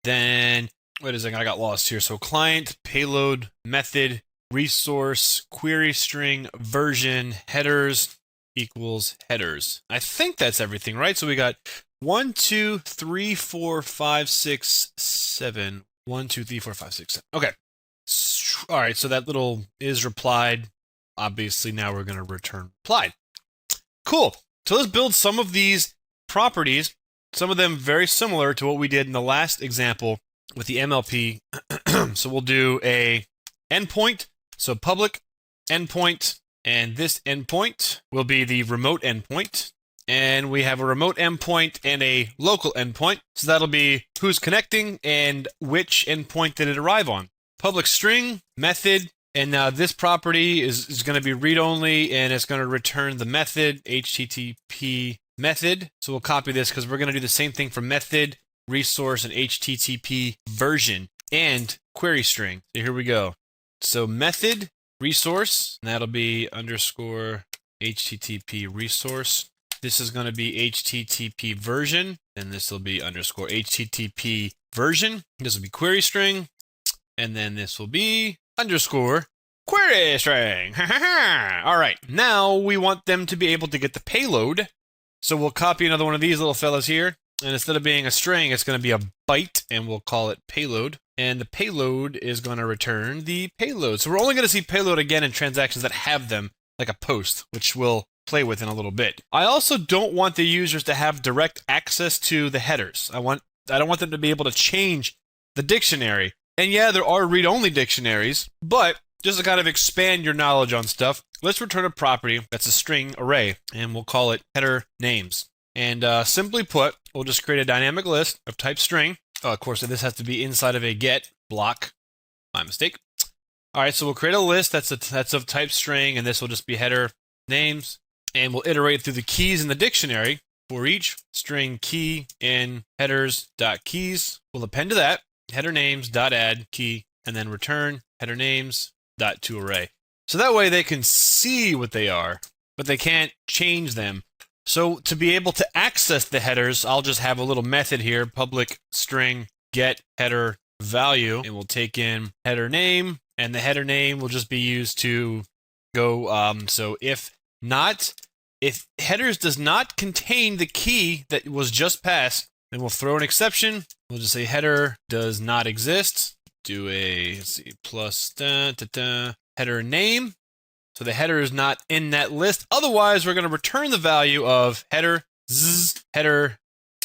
Speaker 1: Then, wait a second, I got lost here. So client, payload, method, resource, query string, version, headers equals headers. I think that's everything, right? So we got 1, 2, 3, 4, 5, 6, 7. 1, 2, 3, 4, 5, 6, 7. Okay. All right, so that little is replied. Obviously, now we're going to return replied. Cool. So let's build some of these properties Some of them very similar to what we did in the last example with the MLP. So we'll do a endpoint. So public endpoint, and this endpoint will be the remote endpoint. And we have a remote endpoint and a local endpoint. So that'll be who's connecting and which endpoint did it arrive on. Public string, method, and now this property is going to be read-only, and it's going to return the method, HTTP method. So we'll copy this because we're going to do the same thing for method, resource, and HTTP version, and query string. So here we go. So method, resource, and that'll be underscore HTTP resource. This is going to be HTTP version, and this will be underscore HTTP version. This will be query string, and then this will be underscore query string. All right, now we want them to be able to get the payload. So we'll copy another one of these little fellas here, and instead of being a string, it's going to be a byte, and we'll call it payload. And the payload is going to return the payload. So we're only going to see payload again in transactions that have them, like a post, which we'll play with in a little bit. I also don't want the users to have direct access to the headers. I don't want them to be able to change the dictionary. And yeah, there are read-only dictionaries, but just to kind of expand your knowledge on stuff, let's return a property that's a string array, and we'll call it header names. And simply put, we'll just create a dynamic list of type string. Of course, this has to be inside of a get block. My mistake. All right, so we'll create a list that's of type string, and this will just be header names. And we'll iterate through the keys in the dictionary for each string key in headers.keys. We'll append to that header names.add key, and then return header names.toArray. So that way they can see what they are, but they can't change them. So to be able to access the headers, I'll just have a little method here, public string get header value, and we'll take in header name, and the header name will just be used to go, so if headers does not contain the key that was just passed, then we'll throw an exception. We'll just say header does not exist. Do a, let's see, plus header name. So the header is not in that list. Otherwise, we're going to return the value of header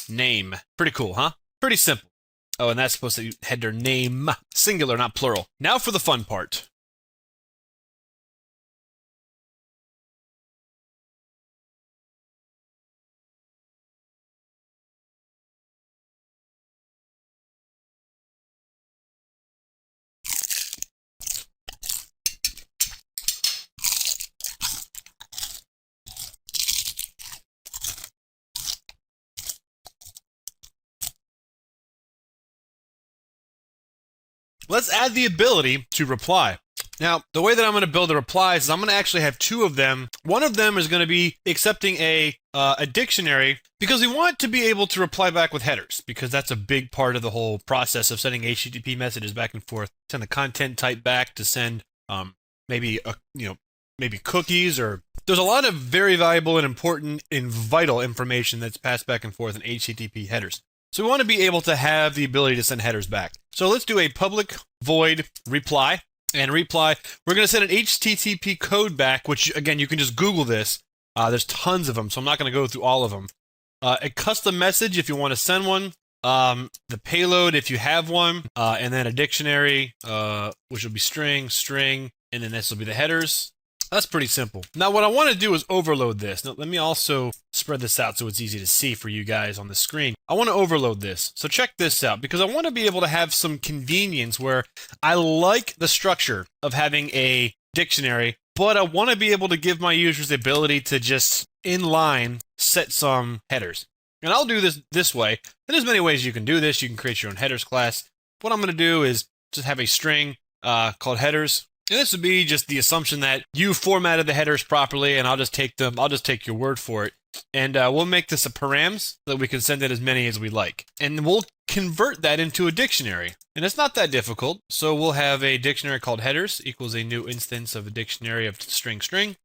Speaker 1: name. Pretty cool, huh? Pretty simple. Oh, and that's supposed to be header name, singular, not plural. Now for the fun part. Let's add the ability to reply. Now, the way that I'm going to build the replies is I'm going to actually have two of them. One of them is going to be accepting a dictionary because we want to be able to reply back with headers, because that's a big part of the whole process of sending HTTP messages back and forth. Send the content type back to send maybe cookies, or there's a lot of very valuable and important and vital information that's passed back and forth in HTTP headers. So we want to be able to have the ability to send headers back. So let's do a public void reply. And reply, we're going to send an HTTP code back, which, again, you can just Google this. There's tons of them, so I'm not going to go through all of them. A custom message if you want to send one. The payload if you have one. And then a dictionary, which will be string, and then this will be the headers. That's pretty simple. Now, what I want to do is overload this. Now, let me also spread this out so it's easy to see for you guys on the screen. I want to overload this. So check this out, because I want to be able to have some convenience where I like the structure of having a dictionary, but I want to be able to give my users the ability to just inline set some headers. And I'll do this way. And there's many ways you can do this. You can create your own headers class. What I'm going to do is just have a string called headers. And this would be just the assumption that you formatted the headers properly, and I'll just take your word for it. And we'll make this a params so that we can send it as many as we like. And we'll convert that into a dictionary. And it's not that difficult. So we'll have a dictionary called headers equals a new instance of a dictionary of string.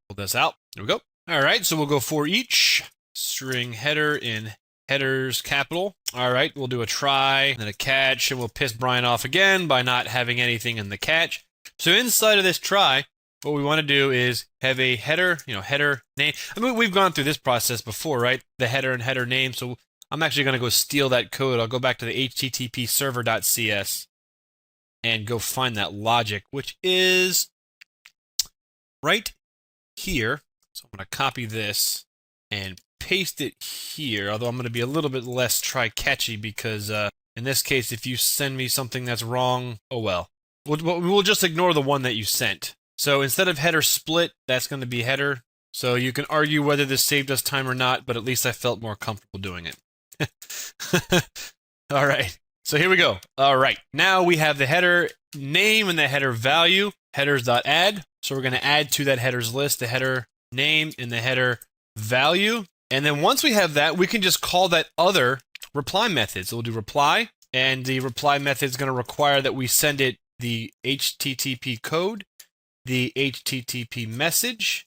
Speaker 1: Pull this out. There we go. All right, so we'll go for each string header in headers capital. All right, we'll do a try and then a catch, and we'll piss Brian off again by not having anything in the catch. So inside of this try, what we want to do is have a header, header name. I mean, we've gone through this process before, right? The header and header name. So I'm actually going to go steal that code. I'll go back to the http server.cs and go find that logic, which is right here. So I'm going to copy this and paste it here, although I'm going to be a little bit less try-catchy because in this case, if you send me something that's wrong, oh well. We'll just ignore the one that you sent. So instead of header split, that's going to be header. So you can argue whether this saved us time or not, but at least I felt more comfortable doing it. All right, so here we go. All right, now we have the header name and the header value, headers.add. So we're going to add to that headers list the header name and the header value. And then once we have that, we can just call that other reply method. So we'll do reply, and the reply method is going to require that we send it the HTTP code, the HTTP message,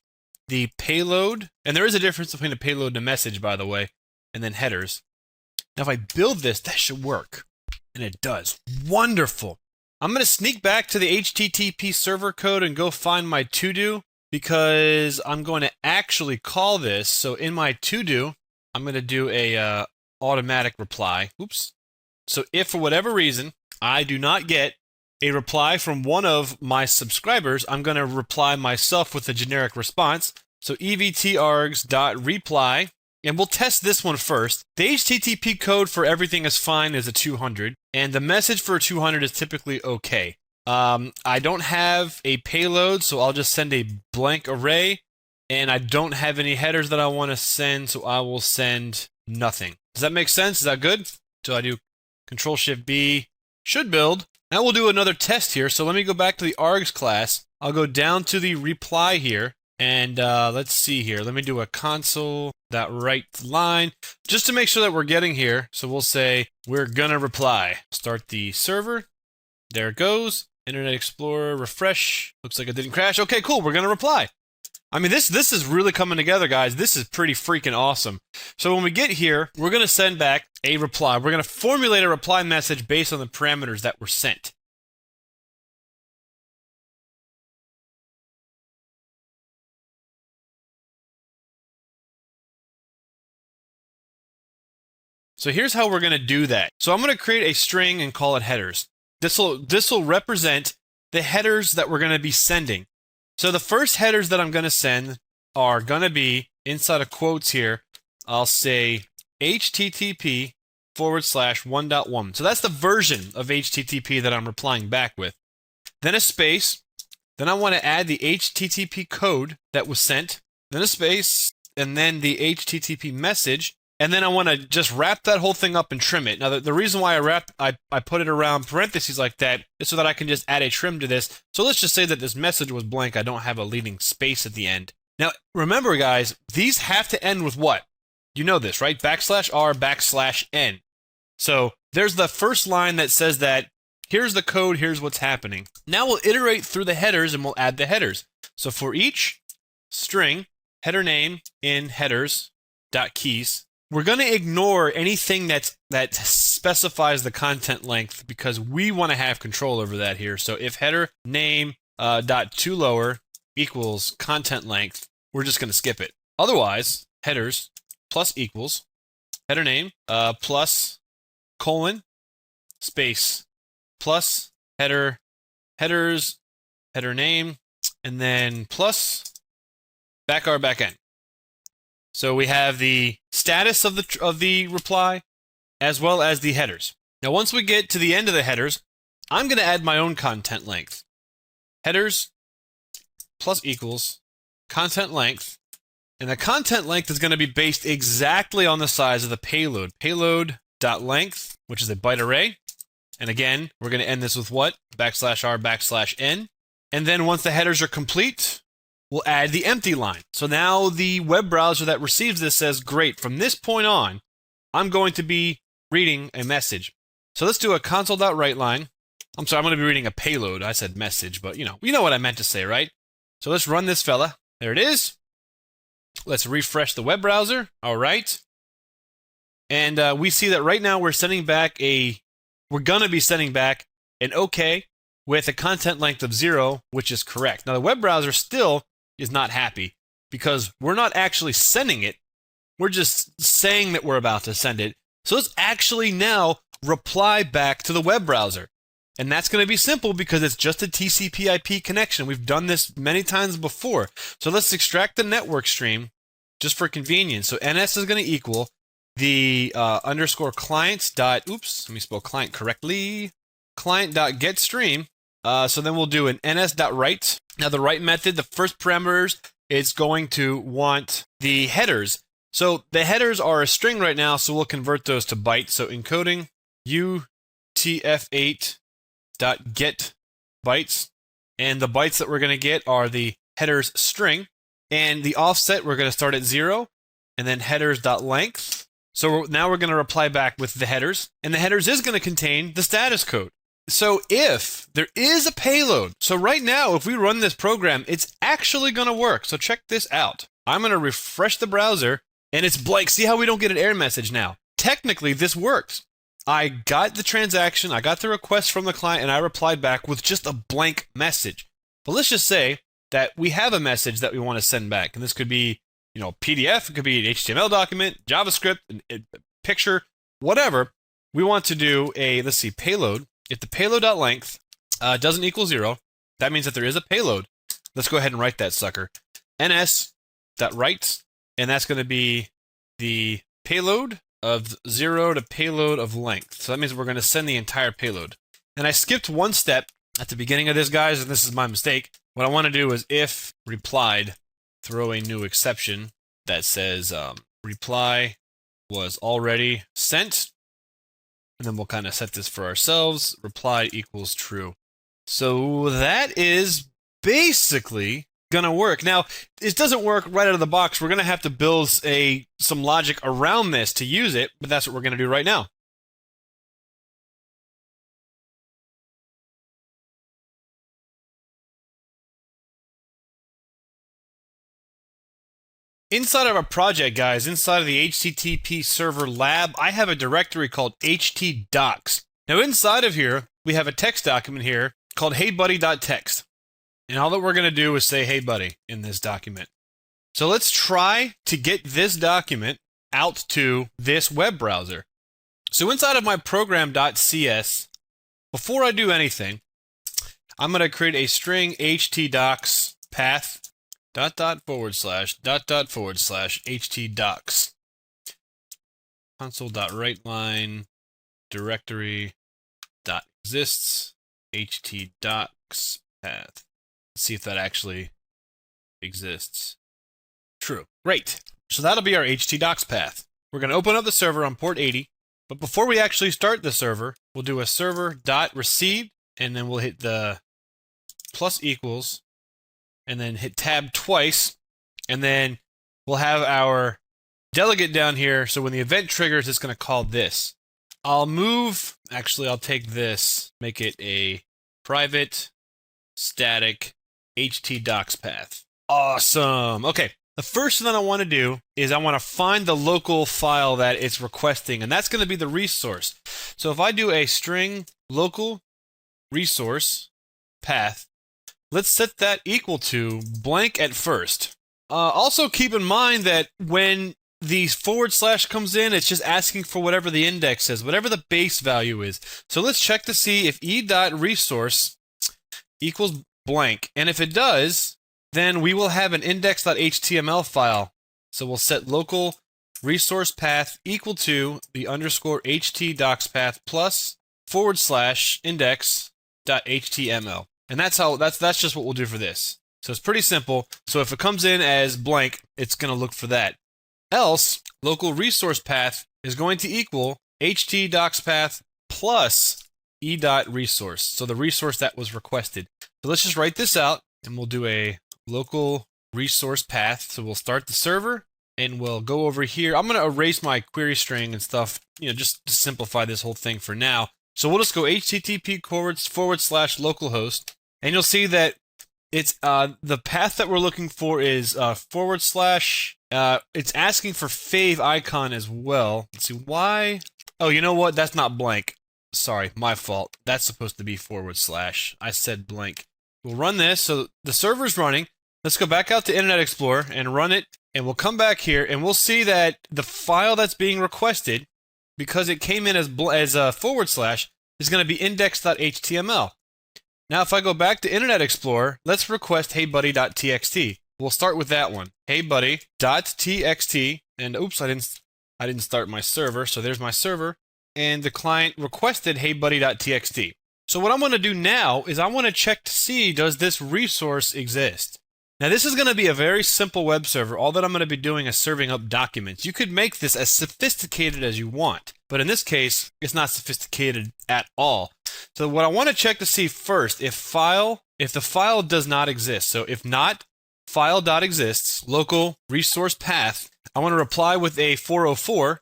Speaker 1: the payload, and there is a difference between a payload and a message, by the way, and then headers. Now, if I build this, that should work. And it does. Wonderful. I'm going to sneak back to the HTTP server code and go find my to-do because I'm going to actually call this. So in my to-do, I'm going to do a automatic reply. Oops. So if for whatever reason I do not get a reply from one of my subscribers, I'm going to reply myself with a generic response. So evtargs.reply. And we'll test this one first. The HTTP code for everything is fine is a 200, and the message for a 200 is typically okay. I don't have a payload, so I'll just send a blank array, and I don't have any headers that I want to send, so I will send nothing. Does that make sense? Is that good? So I do Control-Shift-B, should build. Now we'll do another test here, so let me go back to the args class. I'll go down to the reply here. And let's see here. Let me do a console.writeLine just to make sure that we're getting here. So we'll say we're gonna reply. Start the server. There it goes. Internet Explorer, refresh. Looks like it didn't crash. Okay, cool. We're gonna reply. I mean, this is really coming together, guys. This is pretty freaking awesome. So when we get here, we're gonna send back a reply. We're gonna formulate a reply message based on the parameters that were sent. So here's how we're going to do that. So I'm going to create a string and call it headers. This will represent the headers that we're going to be sending. So the first headers that I'm going to send are going to be inside of quotes here. I'll say http:/1.1. So that's the version of HTTP that I'm replying back with. Then a space. Then I want to add the HTTP code that was sent. Then a space. And then the HTTP message. And then I want to just wrap that whole thing up and trim it. Now, the reason why I put it around parentheses like that is so that I can just add a trim to this. So let's just say that this message was blank. I don't have a leading space at the end. Now, remember, guys, these have to end with what? You know this, right? \r\n. So there's the first line that says that here's the code, here's what's happening. Now we'll iterate through the headers and we'll add the headers. So for each string, header name in headers.keys, we're going to ignore anything that specifies the content length because we want to have control over that here. So if header name .toLower equals content length, we're just going to skip it. Otherwise, headers plus equals header name plus colon space plus headers header name and then plus backend. So we have the status of the reply as well as the headers. Now once we get to the end of the headers, I'm going to add my own content length. Headers plus equals content length. And the content length is going to be based exactly on the size of the payload. Payload.length, which is a byte array. And again, we're going to end this with what? \r\n. And then once the headers are complete, we'll add the empty line. So now the web browser that receives this says, great, from this point on, I'm going to be reading a message. So let's do a console.writeLine. I'm sorry, I'm going to be reading a payload. I said message, but you know what I meant to say, right? So let's run this fella. There it is. Let's refresh the web browser. All right. And we see that right now we're going to be sending back an OK with a content length of 0, which is correct. Now the web browser still is not happy because we're not actually sending it. We're just saying that we're about to send it. So let's actually now reply back to the web browser. And that's going to be simple because it's just a TCP IP connection. We've done this many times before. So let's extract the network stream just for convenience. So NS is going to equal the underscore clients dot, oops, let me spell client correctly, client dot get stream. So then we'll do an ns.write. Now the write method, the first parameters, it's going to want the headers. So the headers are a string right now, so we'll convert those to bytes. So encoding UTF-8.get bytes. And the bytes that we're going to get are the headers string. And the offset, we're going to start at 0. And then headers.length. So now we're going to reply back with the headers. And the headers is going to contain the status code. So if there is a payload, so right now, if we run this program, it's actually going to work. So check this out. I'm going to refresh the browser. And it's blank. See how we don't get an error message now? Technically, this works. I got the transaction, I got the request from the client, and I replied back with just a blank message. But let's just say that we have a message that we want to send back. And this could be, PDF, it could be an HTML document, JavaScript, a picture, whatever. We want to do a, let's see, payload. If the payload.length doesn't equal 0, that means that there is a payload. Let's go ahead and write that sucker. ns.write. And that's going to be the payload of 0 to payload of length. So that means we're going to send the entire payload. And I skipped one step at the beginning of this, guys, and this is my mistake. What I want to do is if replied, throw a new exception that says reply was already sent. And then we'll kind of set this for ourselves. Reply equals true. So that is basically going to work. Now, it doesn't work right out of the box. We're going to have to build some logic around this to use it, but that's what we're going to do right now. Inside of our project, guys, inside of the HTTP server lab, I have a directory called htdocs. Now, inside of here, we have a text document here called heybuddy.txt. And all that we're going to do is say, hey, buddy, in this document. So let's try to get this document out to this web browser. So inside of my program.cs, before I do anything, I'm going to create a string htdocs path / /htdocs console.writeline directory .exists htdocs path. Let's see if that actually exists. True. Great. So that'll be our htdocs path. We're going to open up the server on port 80, but before we actually start the server, we'll do a server.receive, and then we'll hit the plus equals, and then hit tab twice, and then we'll have our delegate down here, so when the event triggers, it's going to call this. I'll take this, make it a private static htdocs path. Awesome. Okay, the first thing that I want to do is I want to find the local file that it's requesting, and that's going to be the resource. So if I do a string local resource path, let's set that equal to blank at first. Also keep in mind that when the / comes in, it's just asking for whatever the index is, whatever the base value is. So let's check to see if e.resource equals blank. And if it does, then we will have an index.html file. So we'll set local resource path equal to the underscore htdocs path plus / index.html. And that's just what we'll do for this. So it's pretty simple. So if it comes in as blank, it's going to look for that. Else, local resource path is going to equal htdocs path plus e.resource. So the resource that was requested. So let's just write this out, and we'll do a local resource path. So we'll start the server, and we'll go over here. I'm going to erase my query string and stuff, just to simplify this whole thing for now. So we'll just go http / localhost, and you'll see that it's the path that we're looking for is / it's asking for fave icon as well. Let's see why. Oh, you know what? That's not blank. Sorry, my fault. That's supposed to be /. I said blank. We'll run this. So the server's running. Let's go back out to Internet Explorer and run it. And we'll come back here and we'll see that the file that's being requested because it came in as a forward slash, is going to be index.html. Now, if I go back to Internet Explorer, let's request heybuddy.txt. We'll start with that one. Heybuddy.txt, and oops, I didn't start my server, so there's my server, and the client requested heybuddy.txt. So what I'm going to do now is I want to check to see, does this resource exist? Now, this is going to be a very simple web server. All that I'm going to be doing is serving up documents. You could make this as sophisticated as you want, but in this case, it's not sophisticated at all. So what I want to check to see first, if the file does not exist. So if not, file.exists, local resource path, I want to reply with a 404.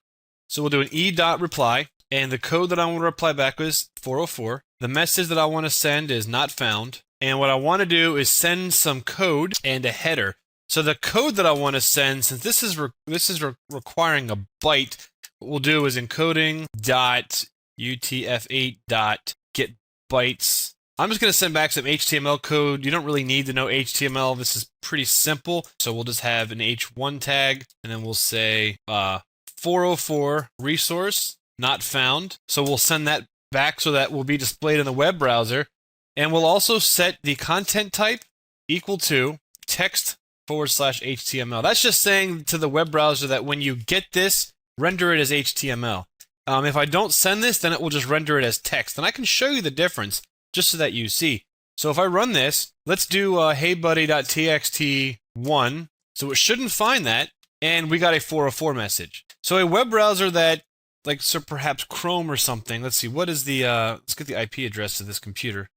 Speaker 1: So we'll do an e.reply, and the code that I want to reply back is 404. The message that I want to send is not found. And what I want to do is send some code and a header. So the code that I want to send, since this is requiring a byte, what we'll do is encoding.utf8.getBytes. I'm just going to send back some HTML code. You don't really need to know HTML. This is pretty simple. So we'll just have an H1 tag, and then we'll say 404 resource not found. So we'll send that back so that will be displayed in the web browser. And we'll also set the content type equal to text/HTML. That's just saying to the web browser that when you get this, render it as HTML. If I don't send this, then it will just render it as text. And I can show you the difference just so that you see. So if I run this, let's do heybuddy.txt1. So it shouldn't find that. And we got a 404 message. So a web browser that, like, so perhaps Chrome or something. Let's see, what is the, let's get the IP address of this computer.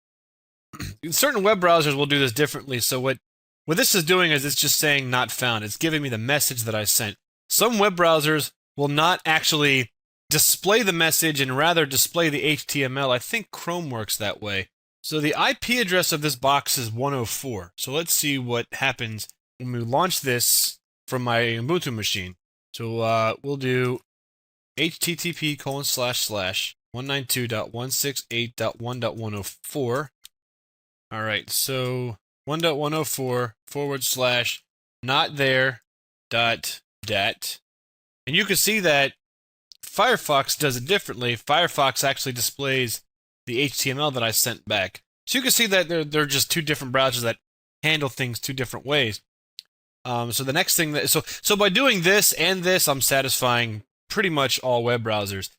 Speaker 1: Certain web browsers will do this differently. So what this is doing is it's just saying not found. It's giving me the message that I sent. Some web browsers will not actually display the message and rather display the HTML. I think Chrome works that way. So the IP address of this box is 104. So let's see what happens when we launch this from my Ubuntu machine. So we'll do http://192.168.1.104. All right, so 1.104 / not there .dat. And you can see that Firefox does it differently. Firefox actually displays the HTML that I sent back. So you can see that they're just two different browsers that handle things two different ways. So the next thing so by doing this and this, I'm satisfying pretty much all web browsers.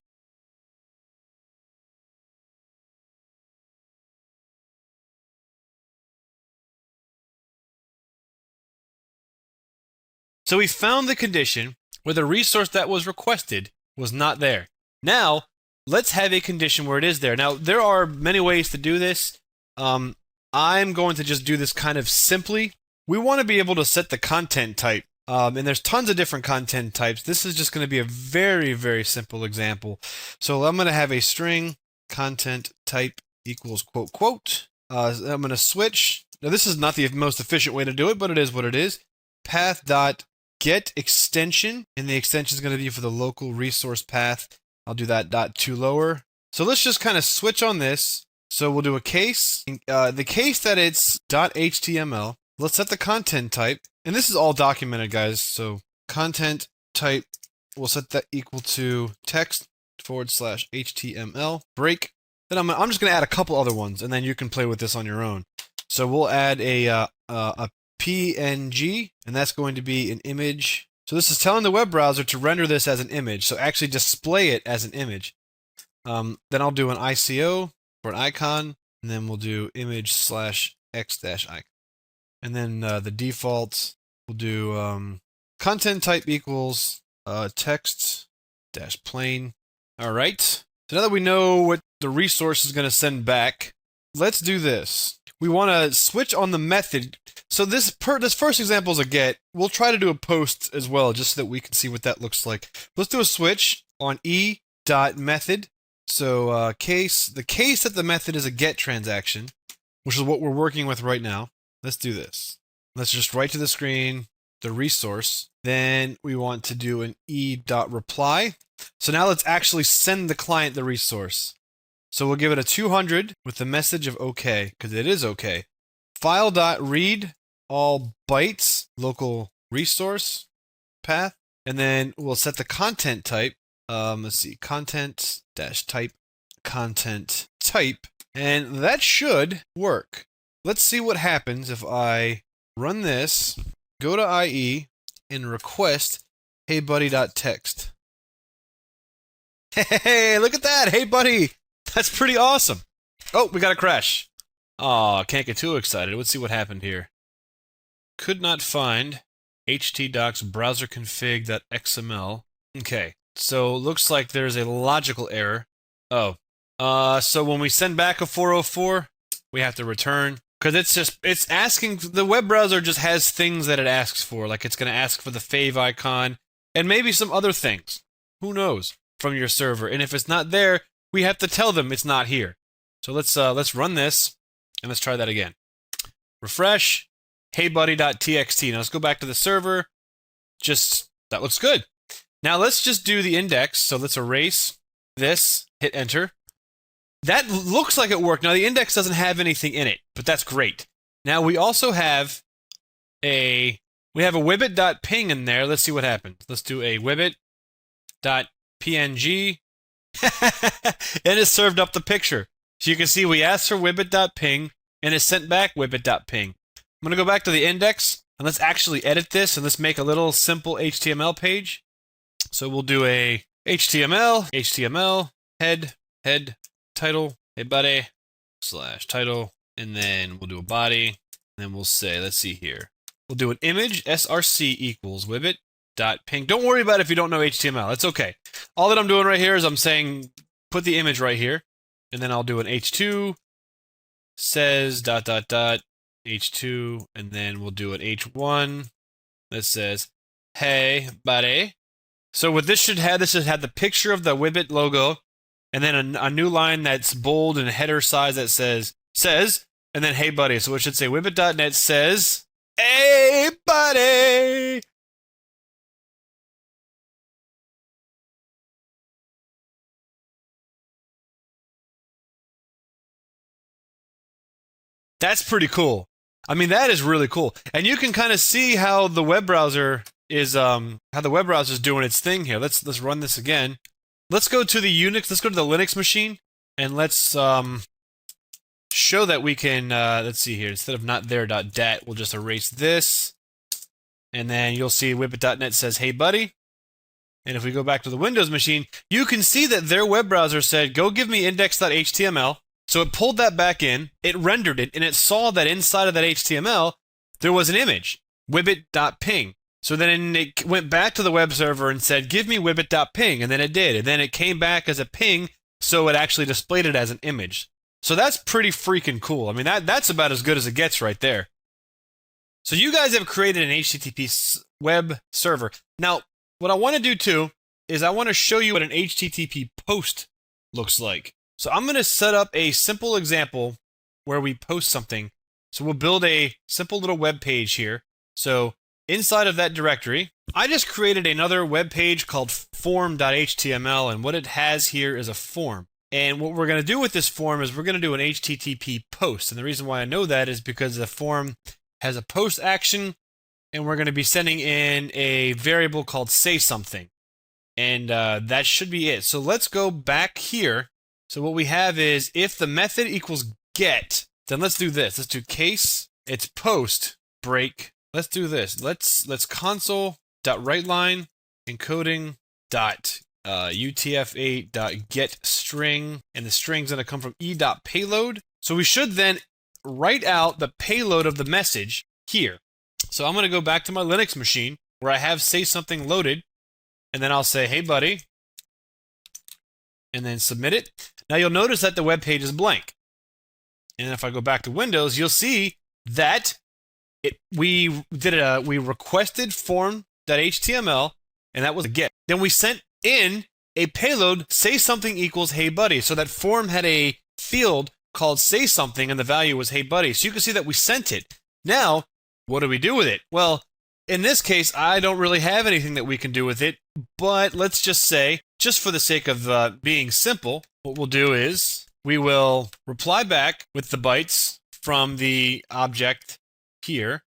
Speaker 1: So we found the condition where the resource that was requested was not there. Now, let's have a condition where it is there. Now, there are many ways to do this. I'm going to just do this kind of simply. We want to be able to set the content type. And there's tons of different content types. This is just going to be a very, very simple example. So I'm going to have a string content type equals quote, quote. I'm going to switch. Now, this is not the most efficient way to do it, but it is what it is. Path.get extension, and the extension is going to be for the local resource path. I'll do that .toLower. So let's just kind of switch on this. So we'll do a case. The case that it's .html. Let's set the content type. And this is all documented, guys. So content type, we'll set that equal to text/HTML break. Then I'm just going to add a couple other ones, and then you can play with this on your own. So we'll add a PNG, and that's going to be an image. So this is telling the web browser to render this as an image. So actually display it as an image. Then I'll do an ICO for an icon, and then we'll do image/x-icon. And then the defaults, we'll do content type equals text-plain. All right. So now that we know what the resource is going to send back, let's do this. We want to switch on the method. So this first example is a get. We'll try to do a post as well, just so that we can see what that looks like. Let's do a switch on e.method. So the case that the method is a get transaction, which is what we're working with right now. Let's do this. Let's just write to the screen the resource. Then we want to do an e.reply. So now let's actually send the client the resource. So we'll give it a 200 with the message of OK, because it is OK. File.read all bytes, local resource path. And then we'll set the content type
Speaker 5: let's see, content dash type, content type, and that should work. Let's see what happens if I run this, go to IE, and request heybuddy.text. Hey, look at that! Hey, buddy! That's pretty awesome! Oh, we got a crash. Aw, can't get too excited. Let's see what happened here. Could not find htdocs browser config.xml. Okay, so looks like there's a logical error. Oh, so when we send back a 404, we have to return. Because it's asking, the web browser just has things that it asks for. Like it's going to ask for the fave icon and maybe some other things. Who knows? From your server. And if it's not there, we have to tell them it's not here. So let's run this and let's try that again. Refresh. Heybuddy.txt. Now let's go back to the server. That looks good. Now let's just do the index. So let's erase this, hit enter. That looks like it worked. Now the index doesn't have anything in it, but that's great. Now we also have a wibbit.ping in there. Let's see what happens. Let's do a wibbit.png. And it served up the picture. So you can see we asked for wibbit.ping and it sent back wibbit.ping. I'm going to go back to the index and let's actually edit this and let's make a little simple HTML page. So we'll do a HTML, head, title, hey buddy, /title, and then we'll do a body, and then we'll say, let's see here. We'll do an image, src equals wibbit.ping. Don't worry about it if you don't know HTML. It's okay. All that I'm doing right here is I'm saying, put the image right here, and then I'll do an h2, says ... h2, and then we'll do an h1 that says, hey buddy. So what this should have the picture of the Wibbit logo, and then a new line that's bold and header size that says, and then hey buddy. So it should say wibbit.net says, hey buddy. That's pretty cool. I mean, that is really cool. And you can kind of see how the web browser is doing its thing here. Let's run this again. Let's go to the Unix, let's go to the Linux machine, and let's show that we can, let's see here, instead of not there.dat, we'll just erase this, and then you'll see wibbit.net says, hey buddy, and if we go back to the Windows machine, you can see that their web browser said, go give me index.html, so it pulled that back in, it rendered it, and it saw that inside of that HTML, there was an image, wibbit.ping. So then it went back to the web server and said, give me wibbit.ping, and then it did. And then it came back as a ping, so it actually displayed it as an image. So that's pretty freaking cool. I mean, that's about as good as it gets right there. So you guys have created an HTTP web server. Now, what I want to do too is I want to show you what an HTTP post looks like. So I'm going to set up a simple example where we post something. So we'll build a simple little web page here. So inside of that directory, I just created another web page called form.html, and what it has here is a form. And what we're going to do with this form is we're going to do an HTTP post. And the reason why I know that is because the form has a post action, and we're going to be sending in a variable called say something. And that should be it. So let's go back here. So what we have is if the method equals get, then let's do this. Let's do case, it's post, break. Let's do this. Let's console.writeLine encoding dot utf8 dot get string, and the string's going to come from e.payload. So we should then write out the payload of the message here. So I'm going to go back to my Linux machine where I have say something loaded, and then I'll say hey buddy, and then submit it. Now you'll notice that the web page is blank. And if I go back to Windows, you'll see that we requested form.html, and that was a get. Then we sent in a payload, say something equals hey buddy. So that form had a field called say something, and the value was hey buddy. So you can see that we sent it. Now, what do we do with it? Well, in this case, I don't really have anything that we can do with it, but let's just say, just for the sake of being simple, what we'll do is we will reply back with the bytes from the object here.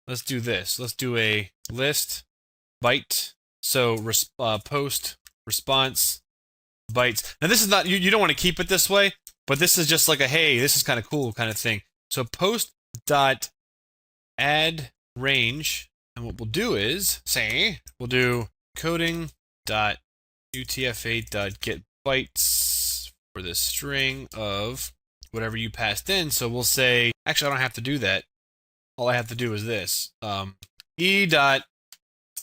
Speaker 5: Let's do this. Let's do a list byte. So post
Speaker 1: response bytes. Now this is not, you don't want to keep it this way, but this is just like a, hey, this is kind of cool kind of thing. So post dot add range, and what we'll do is say, we'll do coding dot utf8 dot get bytes for the string of whatever you passed in. So we'll say, actually, I don't have to do that. All I have to do is this. E dot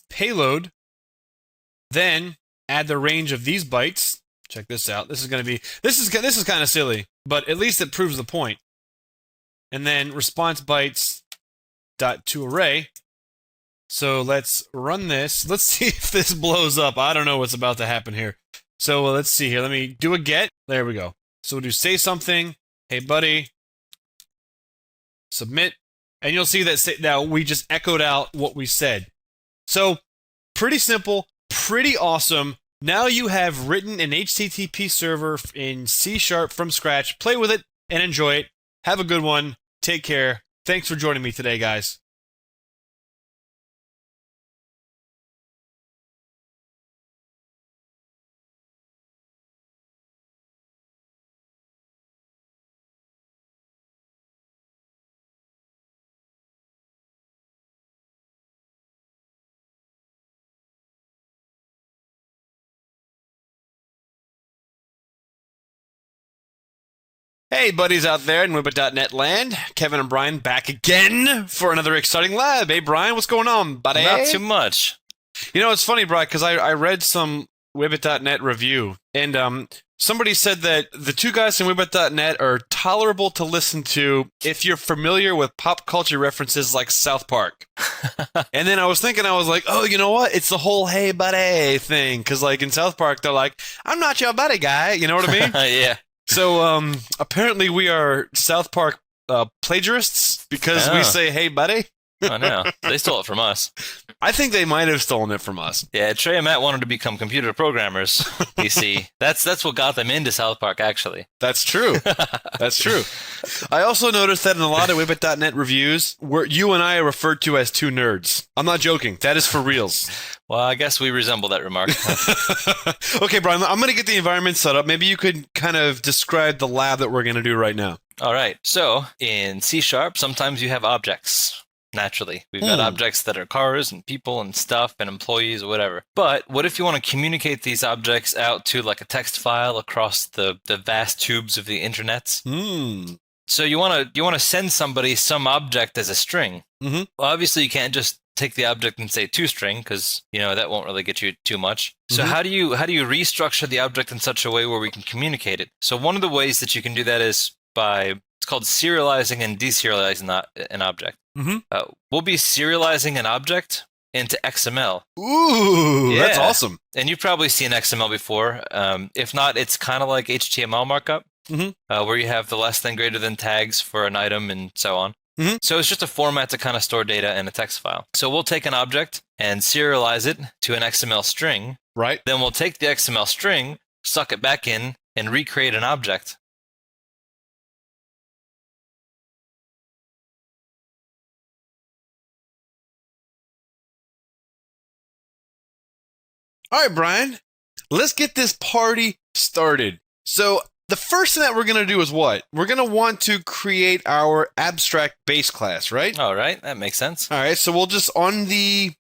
Speaker 1: payload, then add the range of these bytes. Check this out. This is going to be, this is kind of silly, but at least it proves the point. And then response bytes dot to array. So let's run this. Let's see if this blows up. I don't know what's about to happen here. So let's see here. Let me do a get. There we go. So we'll do say something. Hey, buddy. Submit. And you'll see that now we just echoed out what we said. So pretty simple, pretty awesome. Now you have written an HTTP server in C# from scratch. Play with it and enjoy it. Have a good one. Take care. Thanks for joining me today, guys. Hey, buddies out there in Wibbit.net land. Kevin and Brian back again for another exciting lab. Hey, Brian, what's going on, buddy?
Speaker 2: Not too much.
Speaker 1: You know, it's funny, Brian, because I read some Wibbit.net review, and somebody said that the two guys in Wibbit.net are tolerable to listen to if you're familiar with pop culture references like South Park. And then I was thinking, I was like, oh, you know what? It's the whole hey, buddy thing. Because, like, in South Park, they're like, I'm not your buddy guy. You know what I mean?
Speaker 2: Yeah.
Speaker 1: So, apparently we are South Park plagiarists because we say, hey, buddy.
Speaker 2: Oh, no. They stole it from us.
Speaker 1: I think they might have stolen it from us.
Speaker 2: Yeah, Trey and Matt wanted to become computer programmers, you see. That's what got them into South Park, actually.
Speaker 1: That's true. That's true. I also noticed that in a lot of Wibbit.net reviews, you and I are referred to as two nerds. I'm not joking. That is for reals.
Speaker 2: Well, I guess we resemble that remark.
Speaker 1: Okay, Brian, I'm going to get the environment set up. Maybe you could kind of describe the lab that we're going to do right now.
Speaker 2: All right. So, in C#, sometimes you have objects. Naturally, we've got objects that are cars and people and stuff and employees or whatever. But what if you want to communicate these objects out to like a text file across the vast tubes of the internet? So you want to send somebody some object as a string. Well, obviously, you can't just take the object and say toString because that won't really get you too much. So how do you restructure the object in such a way where we can communicate it? So one of the ways that you can do that is by it's called serializing and deserializing an object. We'll be serializing an object into XML.
Speaker 1: Ooh,
Speaker 2: yeah.
Speaker 1: That's awesome.
Speaker 2: And you've probably seen XML before. If not, it's kind of like HTML markup, where you have the less than greater than tags for an item and so on. So it's just a format to kind of store data in a text file. So we'll take an object and serialize it to an XML string.
Speaker 1: Right.
Speaker 2: Then we'll take the XML string, suck it back in, and recreate an object.
Speaker 1: All right, Brian, let's get this party started. So the first thing that we're going to do is what? We're going to want to create our abstract base class, right?
Speaker 2: All right, that makes sense.
Speaker 1: All right, so we'll just, on the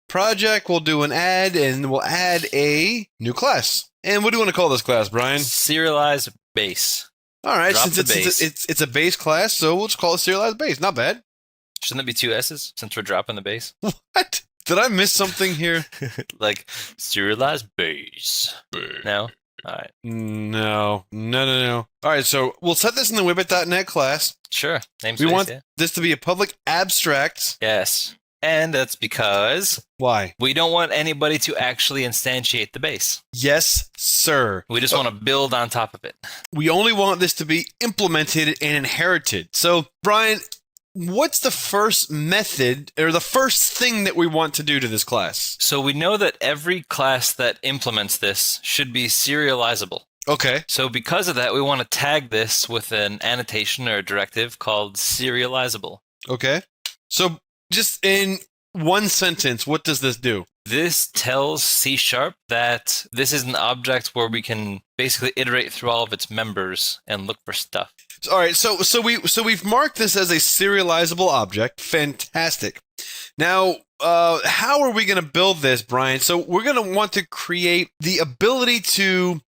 Speaker 1: project, we'll do an add, and we'll add a new class. And what do you want to call this class, Brian?
Speaker 2: Serialize base.
Speaker 1: All right,
Speaker 2: Drop
Speaker 1: since it's a base class, so we'll just call it serialized base. Not bad.
Speaker 2: Shouldn't it be two S's since we're dropping the base?
Speaker 1: What? Did I miss something here?
Speaker 2: Like serialized base. No? All right.
Speaker 1: No. All right, so we'll set this in the Wibbit.net class.
Speaker 2: Sure.
Speaker 1: We want this to be a public abstract.
Speaker 2: Yes. And that's because
Speaker 1: Why?
Speaker 2: we don't want anybody to actually instantiate the base.
Speaker 1: Yes, sir.
Speaker 2: We just want to build on top of it.
Speaker 1: We only want this to be implemented and inherited. So, Brian, what's the first method or the first thing that we want to do to this class?
Speaker 2: So we know that every class that implements this should be serializable.
Speaker 1: Okay.
Speaker 2: So because of that, we want to tag this with an annotation or a directive called serializable.
Speaker 1: Okay. So just in one sentence, what does this do?
Speaker 2: This tells C# that this is an object where we can basically iterate through all of its members and look for stuff.
Speaker 1: All right, so we've marked this as a serializable object. Fantastic. Now, how are we going to build this, Brian? So we're going to want to create the ability to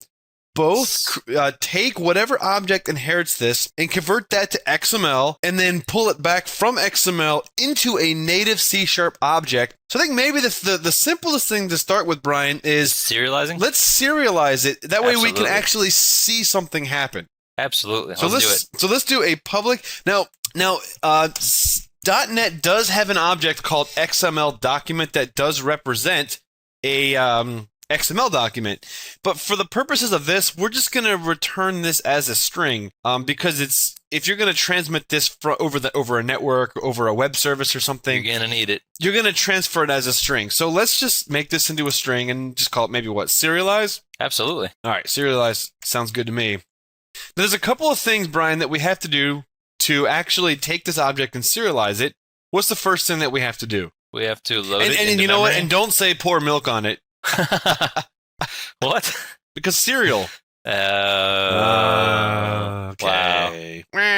Speaker 1: both take whatever object inherits this and convert that to XML and then pull it back from XML into a native C# object. So I think maybe the simplest thing to start with, Brian, is
Speaker 2: serializing.
Speaker 1: Let's serialize it. That way we can
Speaker 2: Absolutely.
Speaker 1: actually see something happen.
Speaker 2: Absolutely.
Speaker 1: So
Speaker 2: Let's do it.
Speaker 1: So let's do a public now. .NET does have an object called XML document that does represent a XML document, but for the purposes of this, we're just going to return this as a string because if you're going to transmit this over a network, over a web service or something,
Speaker 2: You're going to need it.
Speaker 1: You're going to transfer it as a string. So let's just make this into a string and just call it maybe what? Serialize?
Speaker 2: Absolutely.
Speaker 1: All right, serialize sounds good to me. There's a couple of things, Brian, that we have to do to actually take this object and serialize it. What's the first thing that we have to do?
Speaker 2: We have to load it.
Speaker 1: And you know what? And don't say pour milk on it.
Speaker 2: What?
Speaker 1: Because cereal.
Speaker 2: Okay.
Speaker 1: Wow.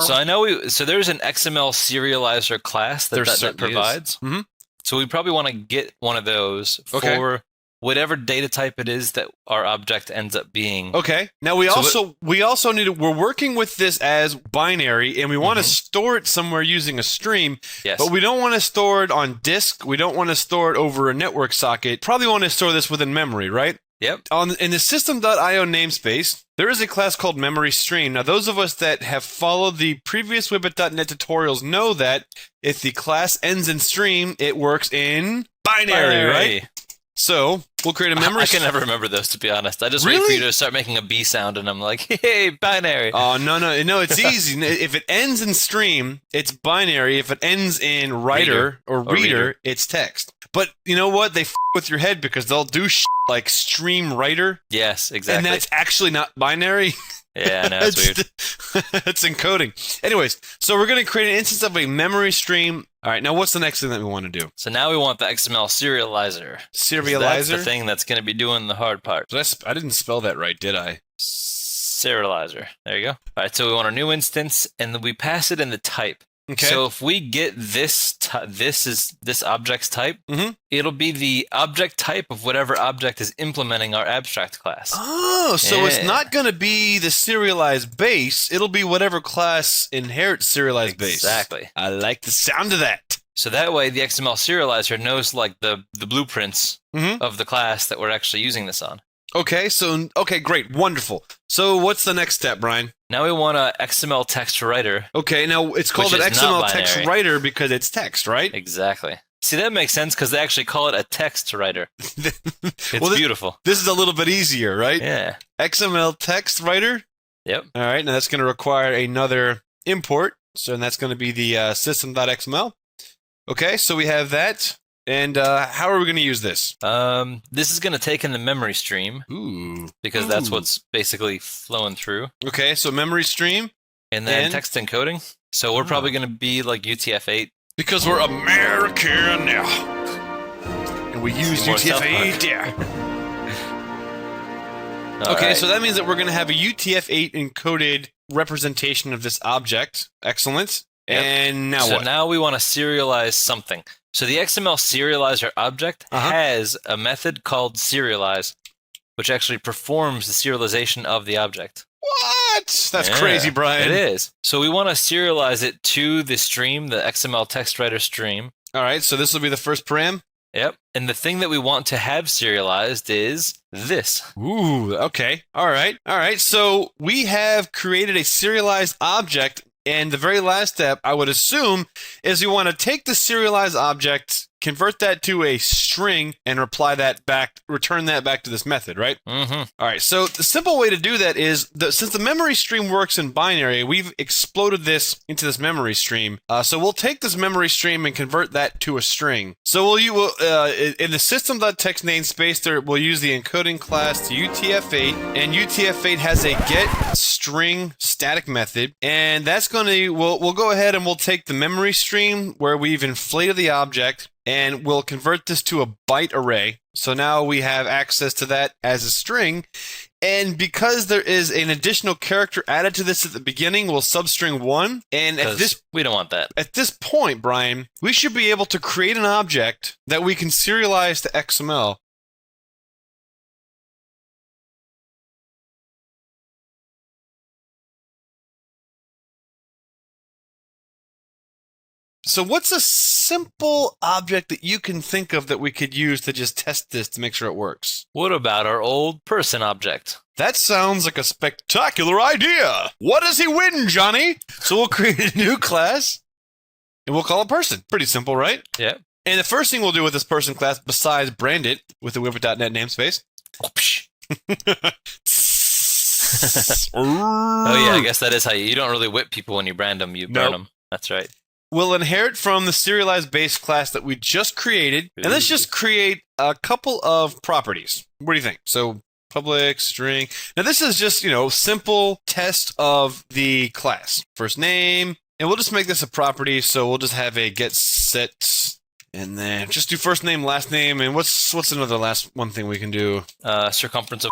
Speaker 2: So I know so there's an XML serializer class that provides.
Speaker 1: Mm-hmm.
Speaker 2: So we probably want to get one of those for whatever data type it is that our object ends up being.
Speaker 1: Okay. Now we also need to, we're working with this as binary and we want to store it somewhere using a stream.
Speaker 2: Yes.
Speaker 1: But we don't want to store it on disk. We don't want to store it over a network socket. Probably want to store this within memory, right?
Speaker 2: Yep.
Speaker 1: In the system.io namespace, there is a class called memory stream. Now, those of us that have followed the previous Wibbit.net tutorials know that if the class ends in stream, it works in binary, right? So we'll create a memory.
Speaker 2: I can never remember those, to be honest. I just
Speaker 1: Really?
Speaker 2: wait for you to start making a B sound, and I'm like, hey, binary.
Speaker 1: Oh, no, it's easy. If it ends in stream, it's binary. If it ends in writer or reader, it's text. But you know what? They with your head because they'll do like stream writer.
Speaker 2: Yes, exactly.
Speaker 1: And that's actually not binary.
Speaker 2: Yeah, I know, it's weird.
Speaker 1: It's encoding. Anyways, so we're going to create an instance of a memory stream. All right, now what's the next thing that we want to do?
Speaker 2: So now we want the XML serializer.
Speaker 1: Serializer?
Speaker 2: That's the thing that's going to be doing the hard part.
Speaker 1: I didn't spell that right, did I?
Speaker 2: Serializer. There you go. All right, so we want a new instance, and then we pass it in the type.
Speaker 1: Okay.
Speaker 2: So if we get this object's type, it'll be the object type of whatever object is implementing our abstract class.
Speaker 1: Oh, so it's not going to be the serialized base. It'll be whatever class inherits serialized base.
Speaker 2: Exactly.
Speaker 1: I like the sound of that.
Speaker 2: So that way, the XML serializer knows like the blueprints of the class that we're actually using this on.
Speaker 1: Okay, great, wonderful. So what's the next step, Brian?
Speaker 2: Now we want a XML text writer.
Speaker 1: Okay, now it's called an XML text writer because it's text, right?
Speaker 2: Exactly. See, that makes sense because they actually call it a text writer. It's beautiful.
Speaker 1: This is a little bit easier, right?
Speaker 2: Yeah.
Speaker 1: XML text writer?
Speaker 2: Yep.
Speaker 1: All right, now that's going to require another import. So that's going to be the system.xml. Okay, so we have that. And how are we going to use this?
Speaker 2: This is going to take in the memory stream.
Speaker 1: Ooh.
Speaker 2: Because that's what's basically flowing through.
Speaker 1: Okay, so memory stream.
Speaker 2: And then text encoding. So we're probably going to be like UTF-8.
Speaker 1: Because we're American now. And we use UTF-8, yeah. Okay, so that means that we're going to have a UTF-8 encoded representation of this object. Excellent. Yep. And now what?
Speaker 2: So now we want to serialize something. So the XML serializer object has a method called serialize, which actually performs the serialization of the object.
Speaker 1: What? That's crazy, Brian.
Speaker 2: It is. So we want to serialize it to the stream, the XML text writer stream.
Speaker 1: All right, so this will be the first param?
Speaker 2: Yep. And the thing that we want to have serialized is this.
Speaker 1: Ooh, okay. All right. So we have created a serialized object. And the very last step, I would assume, is we want to take the serialized object, convert that to a string, and return that back to this method, right?
Speaker 2: Mm-hmm.
Speaker 1: All right, so the simple way to do that is, since the memory stream works in binary, we've exploded this into this memory stream. So we'll take this memory stream and convert that to a string. So in the system.text namespace, we'll use the encoding class to UTF-8, and UTF-8 has a get string static method, and that's going to, we'll go ahead and we'll take the memory stream where we've inflated the object, and we'll convert this to a byte array. So now we have access to that as a string. And because there is an additional character added to this at the beginning, we'll substring 1. And
Speaker 2: we don't want that.
Speaker 1: At this point, Brian, we should be able to create an object that we can serialize to XML. So what's a simple object that you can think of that we could use to just test this to make sure it works?
Speaker 2: What about our old person object?
Speaker 1: That sounds like a spectacular idea. What does he win, Johnny? So we'll create a new class, and we'll call it person. Pretty simple, right?
Speaker 2: Yeah.
Speaker 1: And the first thing we'll do with this person class, besides brand it with the Whippet.net namespace.
Speaker 2: Oh yeah, I guess that is how you don't really whip people when you brand them, you burn them. That's right.
Speaker 1: We'll inherit from the Serialize base class that we just created, and let's just create a couple of properties. What do you think? So public string. Now this is just, simple test of the class. First name, and we'll just make this a property, so we'll just have a get set, and then just do first name, last name, and what's another last one thing we can do?
Speaker 2: Circumference of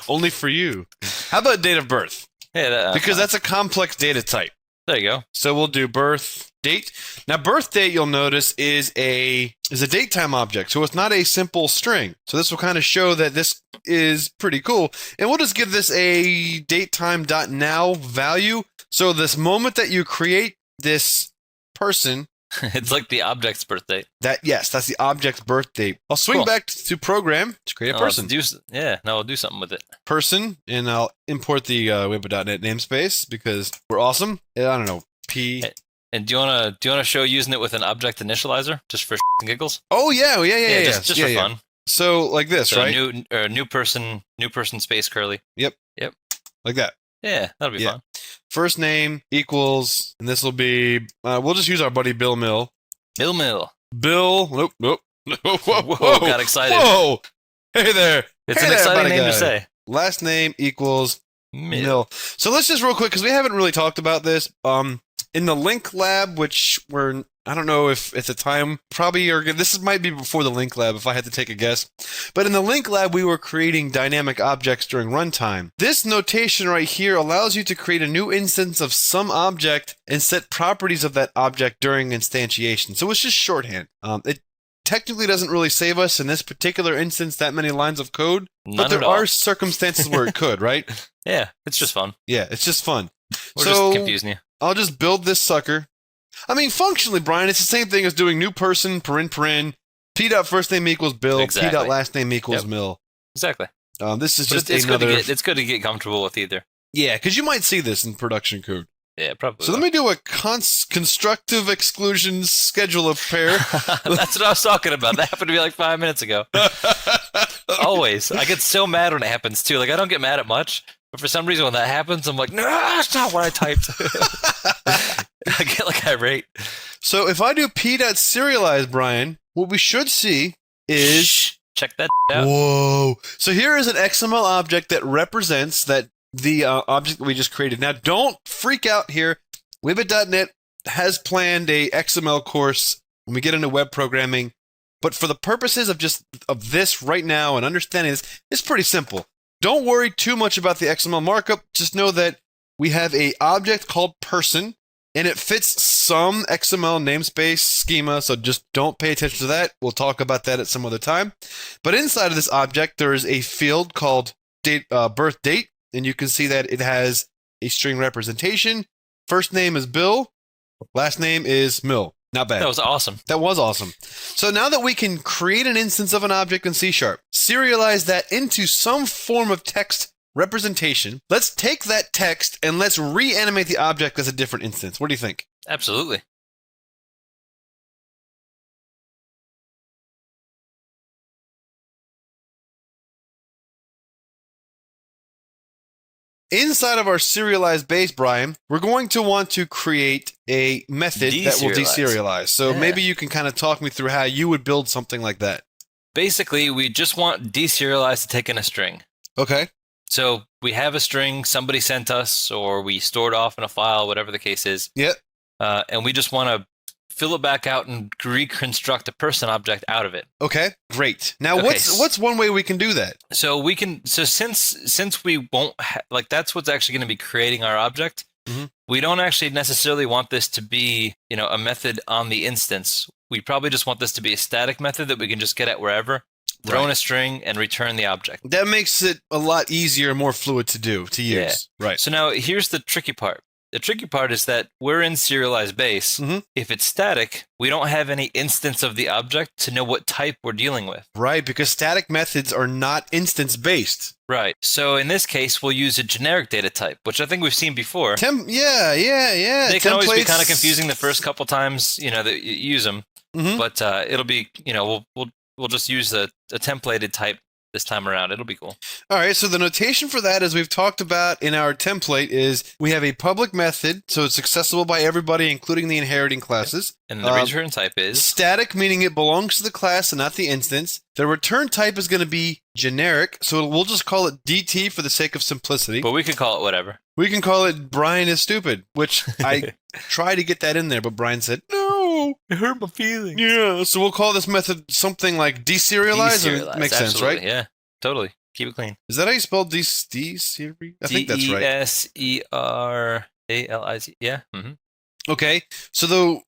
Speaker 1: Only for you. How about date of birth?
Speaker 2: Yeah,
Speaker 1: because that's a complex data type.
Speaker 2: There you go.
Speaker 1: So we'll do birth date. Now, birth date, you'll notice, is a datetime object, so it's not a simple string. So this will kind of show that this is pretty cool. And we'll just give this a datetime.now value. So this moment that you create this person,
Speaker 2: it's like the object's birthday.
Speaker 1: That's the object's birth date. I'll swing back to program to create a person.
Speaker 2: We'll do something with it.
Speaker 1: Person, and I'll import the Whippet.net namespace because we're awesome. I don't know, P.
Speaker 2: And do you wanna show using it with an object initializer just for and giggles?
Speaker 1: Oh yeah,
Speaker 2: just for fun.
Speaker 1: So like this,
Speaker 2: so
Speaker 1: right?
Speaker 2: New person space curly.
Speaker 1: Yep. Like that.
Speaker 2: Yeah, that'll be fun.
Speaker 1: First name equals, and this will be, we'll just use our buddy Bill Mill.
Speaker 2: Bill Mill.
Speaker 1: Bill, nope.
Speaker 2: Whoa, got excited.
Speaker 1: Whoa, hey there.
Speaker 2: It's an exciting name to say.
Speaker 1: Last name equals Mill. So let's just real quick, because we haven't really talked about this. In the LINQ lab, which I don't know if at the time, this might be before the LINQ lab if I had to take a guess. But in the LINQ lab, we were creating dynamic objects during runtime. This notation right here allows you to create a new instance of some object and set properties of that object during instantiation. So it's just shorthand. It technically doesn't really save us in this particular instance that many lines of code, but there are circumstances where it could, right?
Speaker 2: Yeah, it's just fun.
Speaker 1: Yeah, it's just fun.
Speaker 2: We're just confusing you.
Speaker 1: I'll just build this sucker. I mean, functionally, Brian, it's the same thing as doing new person, paren, p dot first name equals Bill,
Speaker 2: exactly.
Speaker 1: p dot last name equals Mill.
Speaker 2: Exactly.
Speaker 1: This is just
Speaker 2: it's
Speaker 1: another...
Speaker 2: It's good to get comfortable with either.
Speaker 1: Yeah, because you might see this in production code.
Speaker 2: Yeah, probably.
Speaker 1: So let me do a constructive exclusion scheduler pair.
Speaker 2: That's what I was talking about. That happened to me like 5 minutes ago. Always. I get so mad when it happens, too. Like, I don't get mad at much, but for some reason when that happens, I'm like, no, that's not what I typed. I get like irate.
Speaker 1: So if I do p.serialize, Brian, what we should see is...
Speaker 2: check that out.
Speaker 1: Whoa. So here is an XML object that represents the object that we just created. Now, don't freak out here. Whippet.net has planned a XML course when we get into web programming, but for the purposes of this right now and understanding this, it's pretty simple. Don't worry too much about the XML markup. Just know that we have a object called person, and it fits some XML namespace schema, so just don't pay attention to that. We'll talk about that at some other time. But inside of this object, there is a field called birth date, and you can see that it has a string representation. First name is Bill. Last name is Mill. Not bad.
Speaker 2: That was awesome.
Speaker 1: That was awesome. So now that we can create an instance of an object in C#, serialize that into some form of text representation, let's take that text and let's reanimate the object as a different instance. What do you think?
Speaker 2: Absolutely.
Speaker 1: Inside of our serialized base, Brian, we're going to want to create a method that will deserialize. So maybe you can kind of talk me through how you would build something like that.
Speaker 2: Basically, we just want deserialize to take in a string.
Speaker 1: Okay.
Speaker 2: So we have a string somebody sent us, or we stored off in a file, whatever the case is.
Speaker 1: Yep.
Speaker 2: And we just want to fill it back out and reconstruct a person object out of it.
Speaker 1: Okay, great. Now,
Speaker 2: Okay,
Speaker 1: what's one way we can do that?
Speaker 2: So we can. So since we won't like that's what's actually going to be creating our object.
Speaker 1: Mhm.
Speaker 2: We don't actually necessarily want this to be a method on the instance. We probably just want this to be a static method that we can just get at wherever, throw in a string, and return the object.
Speaker 1: That makes it a lot easier and more fluid to use.
Speaker 2: Yeah.
Speaker 1: Right.
Speaker 2: So now here's the tricky part. The tricky part is that we're in serialized base.
Speaker 1: Mhm.
Speaker 2: If it's static, we don't have any instance of the object to know what type we're dealing with.
Speaker 1: Right, because static methods are not instance-based.
Speaker 2: Right. So in this case, we'll use a generic data type, which I think we've seen before.
Speaker 1: Yeah.
Speaker 2: They can always be
Speaker 1: Templates-
Speaker 2: kind of confusing the first couple times, that you use them.
Speaker 1: Mhm.
Speaker 2: But it'll be, we'll just use a templated type this time around. It'll be cool.
Speaker 1: All right, so the notation for that, as we've talked about in our template, is we have a public method, so it's accessible by everybody, including the inheriting classes.
Speaker 2: And the return type is
Speaker 1: Static, meaning it belongs to the class and not the instance. The return type is going to be generic, so we'll just call it DT for the sake of simplicity.
Speaker 2: but we could call it whatever.
Speaker 1: We can call it Brian is stupid, which I tried to get that in there, but Brian said, no.
Speaker 2: It hurt my feelings.
Speaker 1: Yeah, so we'll call this method something like deserialize.
Speaker 2: Deserialize,
Speaker 1: Makes sense,
Speaker 2: absolutely,
Speaker 1: right?
Speaker 2: Yeah, totally. Keep it clean.
Speaker 1: Is that how you spell deserialize? I think that's right.
Speaker 2: Deserialize. Yeah. Mm-hmm.
Speaker 1: Okay, so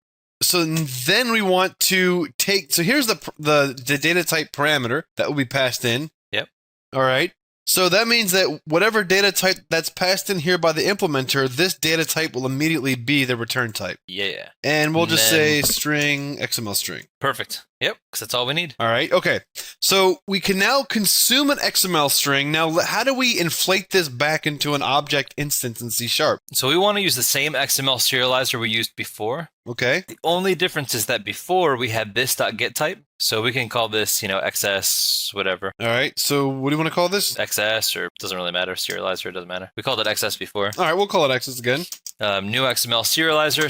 Speaker 1: then we want to take. So here's the data type parameter that will be passed in.
Speaker 2: Yep.
Speaker 1: All right. So that means that whatever data type that's passed in here by the implementer, this data type will immediately be the return type.
Speaker 2: Yeah.
Speaker 1: And we'll just say
Speaker 2: Then-
Speaker 1: string XML string.
Speaker 2: Perfect. Yep. Because that's all we need.
Speaker 1: All right. Okay. So we can now consume an XML string. Now, how do we inflate this back into an object instance in C#?
Speaker 2: So we want to use the same XML serializer we used before.
Speaker 1: Okay.
Speaker 2: The only difference is that before we had this.get type. So we can call this, XS, whatever.
Speaker 1: All right. So what do you want to call this?
Speaker 2: XS, or doesn't really matter. Serializer, it doesn't matter. We called it XS before.
Speaker 1: All right. We'll call it Access again.
Speaker 2: New XML serializer.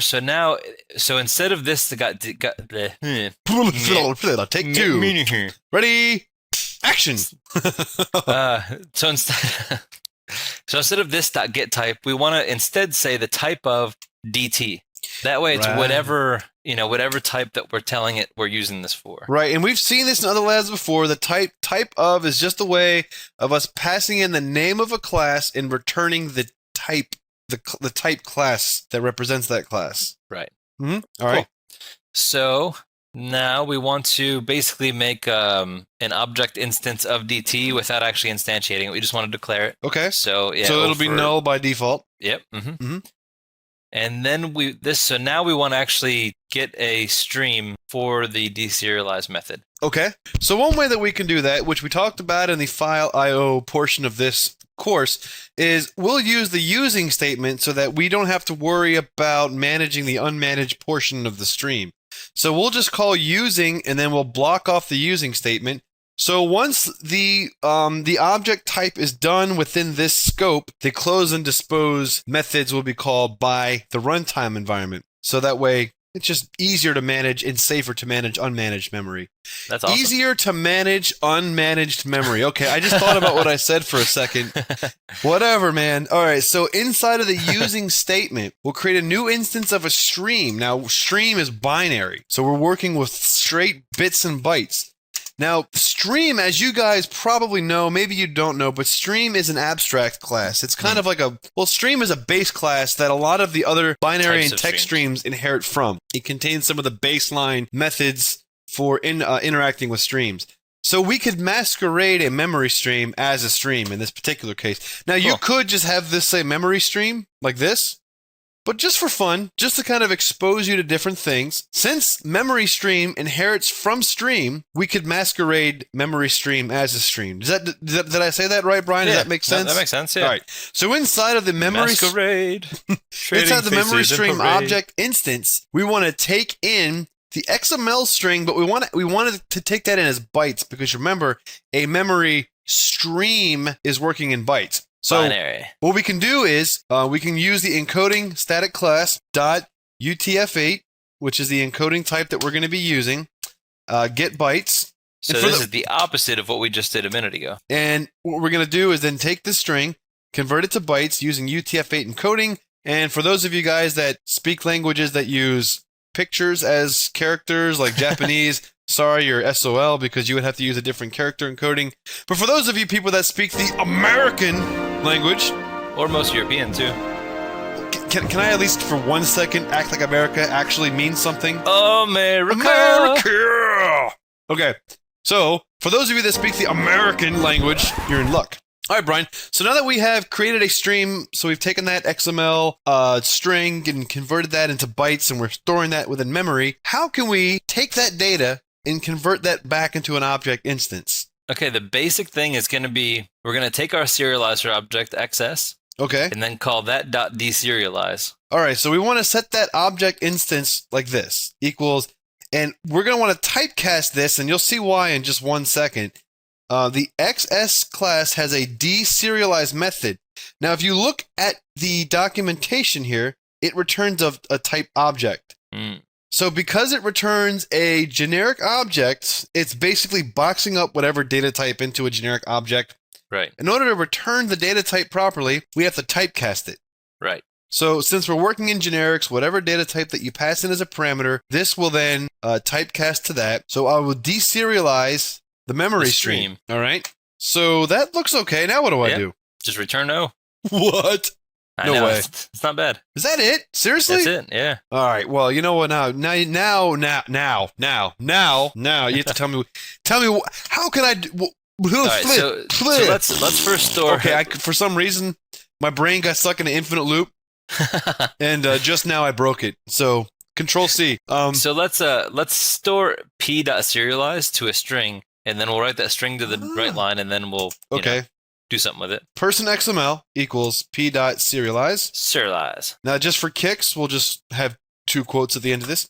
Speaker 2: So instead of this,
Speaker 1: Take two. Ready? Action.
Speaker 2: So instead of this.get type, we want to instead say the type of DT. That way, it's
Speaker 1: Right.
Speaker 2: whatever type that we're telling it we're using this for.
Speaker 1: Right, and we've seen this in other labs before. The type of is just a way of us passing in the name of a class and returning the type, the type class that represents that class.
Speaker 2: Right.
Speaker 1: Mm-hmm. All right.
Speaker 2: So now we want to basically make an object instance of DT without actually instantiating it. We just want to declare it.
Speaker 1: Okay.
Speaker 2: So yeah.
Speaker 1: So it'll be null by default.
Speaker 2: Yep. Mm-hmm.
Speaker 1: Mhm.
Speaker 2: And then so now we want to actually get a stream for the deserialize method.
Speaker 1: Okay. So one way that we can do that, which we talked about in the file IO portion of this course, is we'll use the using statement so that we don't have to worry about managing the unmanaged portion of the stream. So we'll just call using, and then we'll block off the using statement. So once the object type is done within this scope, the close and dispose methods will be called by the runtime environment. So that way, it's just easier to manage and safer to manage unmanaged memory.
Speaker 2: That's awesome.
Speaker 1: Easier to manage unmanaged memory. Okay, I just thought about what I said for a second. Whatever, man. All right, so inside of the using statement, we'll create a new instance of a stream. Now, stream is binary, so we're working with straight bits and bytes. Now, stream, as you guys probably know, maybe you don't know, but stream is an abstract class. It's kind of like stream is a base class that a lot of the other binary
Speaker 2: Types
Speaker 1: and
Speaker 2: of
Speaker 1: text streams inherit from. It contains some of the baseline methods for interacting with streams. So we could masquerade a memory stream as a stream in this particular case. Now, you could just have this say memory stream like this. But just for fun, just to kind of expose you to different things, since memory stream inherits from stream, we could masquerade memory stream as a stream. Did I say that right, Brian?
Speaker 2: Yeah,
Speaker 1: Does that make sense?
Speaker 2: That makes sense, yeah.
Speaker 1: All right. So inside of the memory
Speaker 2: Masquerade.
Speaker 1: inside the memory stream object instance, we want to take in the XML string, but we wanted to take that in as bytes because remember, a memory stream is working in bytes. So
Speaker 2: Binary.
Speaker 1: what we can do is we can use the encoding static class .utf8, which is the encoding type that we're going to be using, get bytes,
Speaker 2: So this is the opposite of what we just did a minute ago.
Speaker 5: And what we're going to do is then take this string, convert it to bytes using UTF-8 encoding. And for those of you guys that speak languages that use pictures as characters, like Japanese, sorry, you're SOL because you would have to use a different character encoding. But for those of you people that speak the American language,
Speaker 2: or most European too.
Speaker 5: Can I at least for 1 second act like America actually means something?
Speaker 2: America!
Speaker 5: America! Okay, so for those of you that speak the American language, you're in luck. All right, Brian. So now that we have created a stream, so we've taken that XML string and converted that into bytes, and we're storing that within memory, how can we take that data and convert that back into an object instance?
Speaker 2: Okay, the basic thing is going to be, we're going to take our serializer object, XS,
Speaker 5: Okay.
Speaker 2: and then call that .deserialize.
Speaker 5: All right, so we want to set that object instance like this, equals, and we're going to want to typecast this, and you'll see why in just 1 second. The XS class has a deserialize method. Now, if you look at the documentation here, it returns a type object. So because it returns a generic object, it's basically boxing up whatever data type into a generic object.
Speaker 2: Right.
Speaker 5: In order to return the data type properly, we have to typecast it.
Speaker 2: Right.
Speaker 5: So since we're working in generics, whatever data type that you pass in as a parameter, this will then typecast to that. So I will deserialize the memory stream. All right. So that looks okay. Now what do I do?
Speaker 2: Just return O.
Speaker 5: What?
Speaker 2: I know, it's not bad.
Speaker 5: Is that it? Seriously?
Speaker 2: That's it. Yeah.
Speaker 5: All right. Well, you know what? Now, you have to tell me. How can I do?
Speaker 2: All right. So let's first store.
Speaker 5: Okay. For some reason, my brain got stuck in an infinite loop, and just now I broke it. So Control C.
Speaker 2: So let's store p.serialize to a string, and then we'll write that string to the right line, and then we'll do something with it.
Speaker 5: Person XML equals p.serialize.
Speaker 2: Serialize.
Speaker 5: Now, just for kicks, we'll just have 2 quotes at the end of this.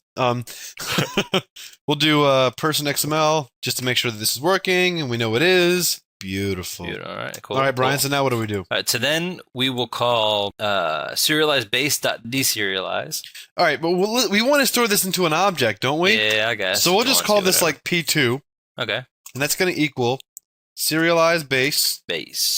Speaker 5: We'll do person XML just to make sure that this is working, and we know it is. Beautiful.
Speaker 2: All right, cool.
Speaker 5: All right, Brian,
Speaker 2: cool.
Speaker 5: so now what do we do?
Speaker 2: All right, so then we will call serialize base.deserialize.
Speaker 5: All right, but we want to store this into an object, don't we?
Speaker 2: Yeah, I guess.
Speaker 5: So we'll just call this like P2.
Speaker 2: Okay.
Speaker 5: And that's going to equal serialize base.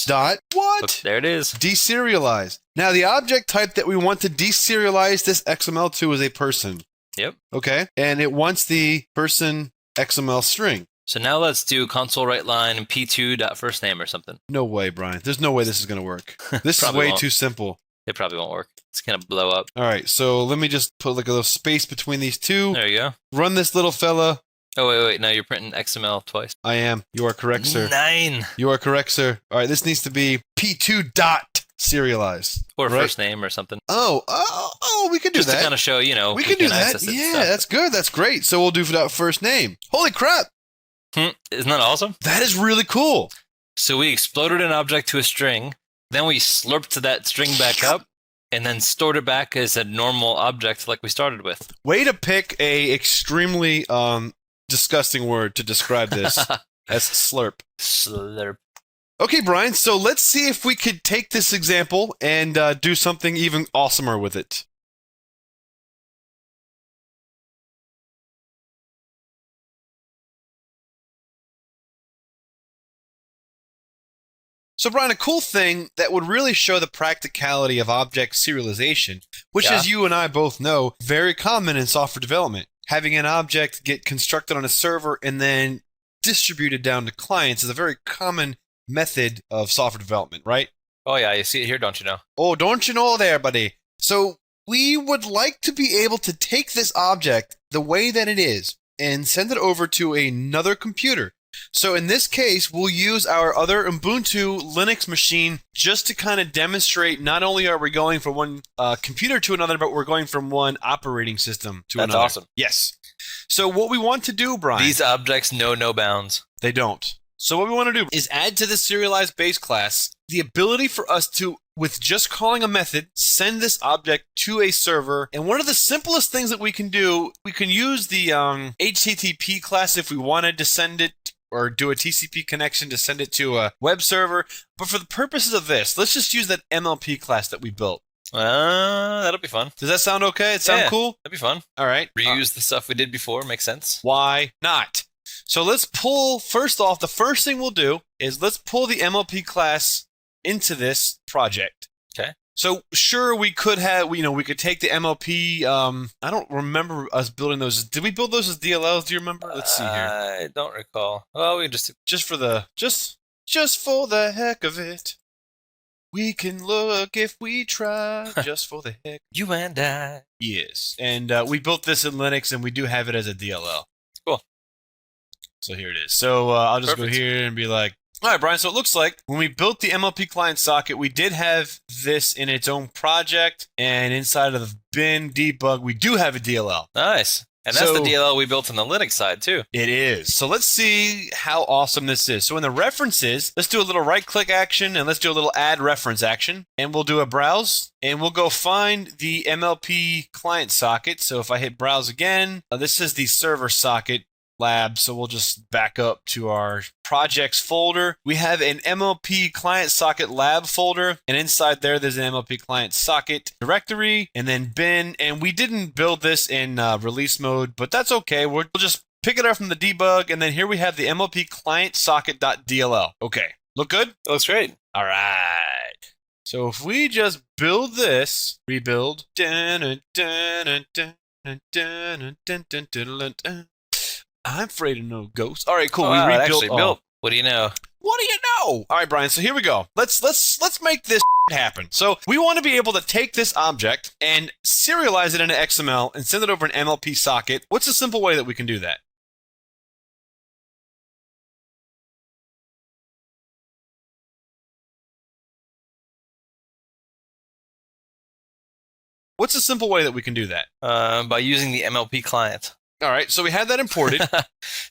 Speaker 5: Dot. What?
Speaker 2: Look, there it is.
Speaker 5: Deserialize. Now, the object type that we want to deserialize this XML to is a person.
Speaker 2: Yep.
Speaker 5: Okay. And it wants the person XML string.
Speaker 2: So now let's do console write line p2.firstname or something.
Speaker 5: No way, Brian. There's no way this is going to work. This is way too simple.
Speaker 2: It probably won't work. It's going to blow up.
Speaker 5: All right. So let me just put like a little space between these two.
Speaker 2: There you go.
Speaker 5: Run this little fella.
Speaker 2: Oh, wait. Now you're printing XML twice.
Speaker 5: I am. You are correct, sir.
Speaker 2: 9.
Speaker 5: You are correct, sir. All right. This needs to be P2 dot serialize.
Speaker 2: Or first name or something.
Speaker 5: Oh, we could do
Speaker 2: just
Speaker 5: that.
Speaker 2: to kind of show,
Speaker 5: we can do that. Yeah, that's good. That's great. So we'll do for that first name. Holy crap.
Speaker 2: Isn't that awesome?
Speaker 5: That is really cool.
Speaker 2: So we exploded an object to a string, then we slurped that string back up, and then stored it back as a normal object like we started with.
Speaker 5: Way to pick a extremely disgusting word to describe this as slurp.
Speaker 2: Slurp.
Speaker 5: Okay, Brian, so let's see if we could take this example and do something even awesomer with it. So, Brian, a cool thing that would really show the practicality of object serialization, which, as you and I both know, very common in software development. Having an object get constructed on a server and then distributed down to clients is a very common method of software development, right?
Speaker 2: Oh, yeah, you see it here, don't you know?
Speaker 5: Oh, don't you know there, buddy? So, we would like to be able to take this object the way that it is and send it over to another computer. So in this case, we'll use our other Ubuntu Linux machine just to kind of demonstrate not only are we going from one computer to another, but we're going from one operating system to another.
Speaker 2: That's awesome.
Speaker 5: Yes. So what we want to do, Brian...
Speaker 2: These objects know no bounds.
Speaker 5: They don't. So what we want to do is add to the serialized base class the ability for us to, with just calling a method, send this object to a server. And one of the simplest things that we can do, we can use the HTTP class if we wanted to send it, or do a TCP connection to send it to a web server. But for the purposes of this, let's just use that MLP class that we built.
Speaker 2: That'll be fun.
Speaker 5: Does that sound okay? It sound cool?
Speaker 2: That'd be fun.
Speaker 5: All right.
Speaker 2: Reuse the stuff we did before. Makes sense.
Speaker 5: Why not?
Speaker 1: So let's pull, first off, the first thing we'll do is let's pull the MLP class into this project.
Speaker 2: Okay.
Speaker 1: So sure, we could have, we could take the MLP. I don't remember us building those. Did we build those as DLLs? Do you remember? Let's see here.
Speaker 2: I don't recall. Well, we
Speaker 1: Just for the heck of it. We can look if we try, just for the heck.
Speaker 2: You and I.
Speaker 1: Yes. And we built this in Linux, and we do have it as a DLL.
Speaker 2: Cool.
Speaker 1: So here it is. So I'll just
Speaker 2: Perfect.
Speaker 1: go here and be like, all right, Brian, so it looks like when we built the MLP client socket, we did have this in its own project, and inside of the bin debug, we do have a DLL.
Speaker 2: Nice. And that's
Speaker 1: So-
Speaker 2: the DLL we built on the Linux side, too.
Speaker 1: It is. So let's see how awesome this is. So in the references, let's do a little right-click action, and let's do a little add reference action. And we'll do a browse, and we'll go find the MLP client socket. So if I hit browse again, this is the server socket lab, so we'll just back up to our projects folder. We have an MLP client socket lab folder, and inside there's an MLP client socket directory, and then bin. And we didn't build this in release mode, but that's okay. We'll just pick it up from the debug, and then here we have the MLP client socket.dll. Okay, look good?
Speaker 2: That looks great.
Speaker 1: All right. So if we just build this, rebuild. I'm afraid of no ghosts. All right, cool.
Speaker 2: Wow,
Speaker 1: we
Speaker 2: it
Speaker 1: rebuilt.
Speaker 2: actually built. What do you know?
Speaker 1: What do you know? All right, Brian. So here we go. Let's make this happen. So we want to be able to take this object and serialize it into XML and send it over an MLP socket. What's a simple way that we can do that? What's a simple way that we can do that?
Speaker 2: By using the MLP client.
Speaker 1: All right, so we have that imported.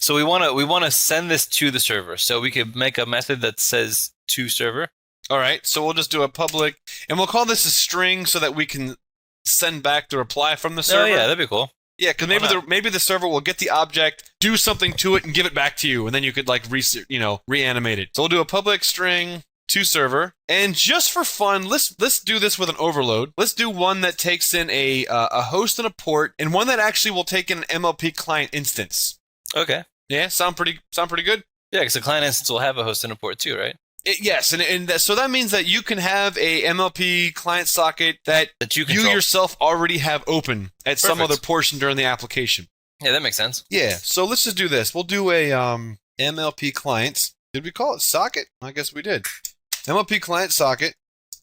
Speaker 2: So we want to send this to the server. So we could make a method that says to server.
Speaker 1: All right, so we'll just do a public, and we'll call this a string so that we can send back the reply from the server.
Speaker 2: Oh yeah, that'd be cool.
Speaker 1: Yeah, because maybe the server will get the object, do something to it, and give it back to you, and then you could like reanimate it. So we'll do a public string to server, and just for fun, let's do this with an overload. Let's do one that takes in a host and a port, and one that actually will take in an MLP client instance.
Speaker 2: Okay.
Speaker 1: Yeah, sound pretty good.
Speaker 2: Yeah, because the client instance will have a host and a port too, right?
Speaker 1: Yes, so that means that you can have a MLP client socket that
Speaker 2: you
Speaker 1: you yourself already have open at some
Speaker 2: Perfect.
Speaker 1: other portion during the application.
Speaker 2: Yeah, that makes sense.
Speaker 1: Yeah, so let's just do this. We'll do a MLP client. Did we call it socket? I guess we did. MLP client socket,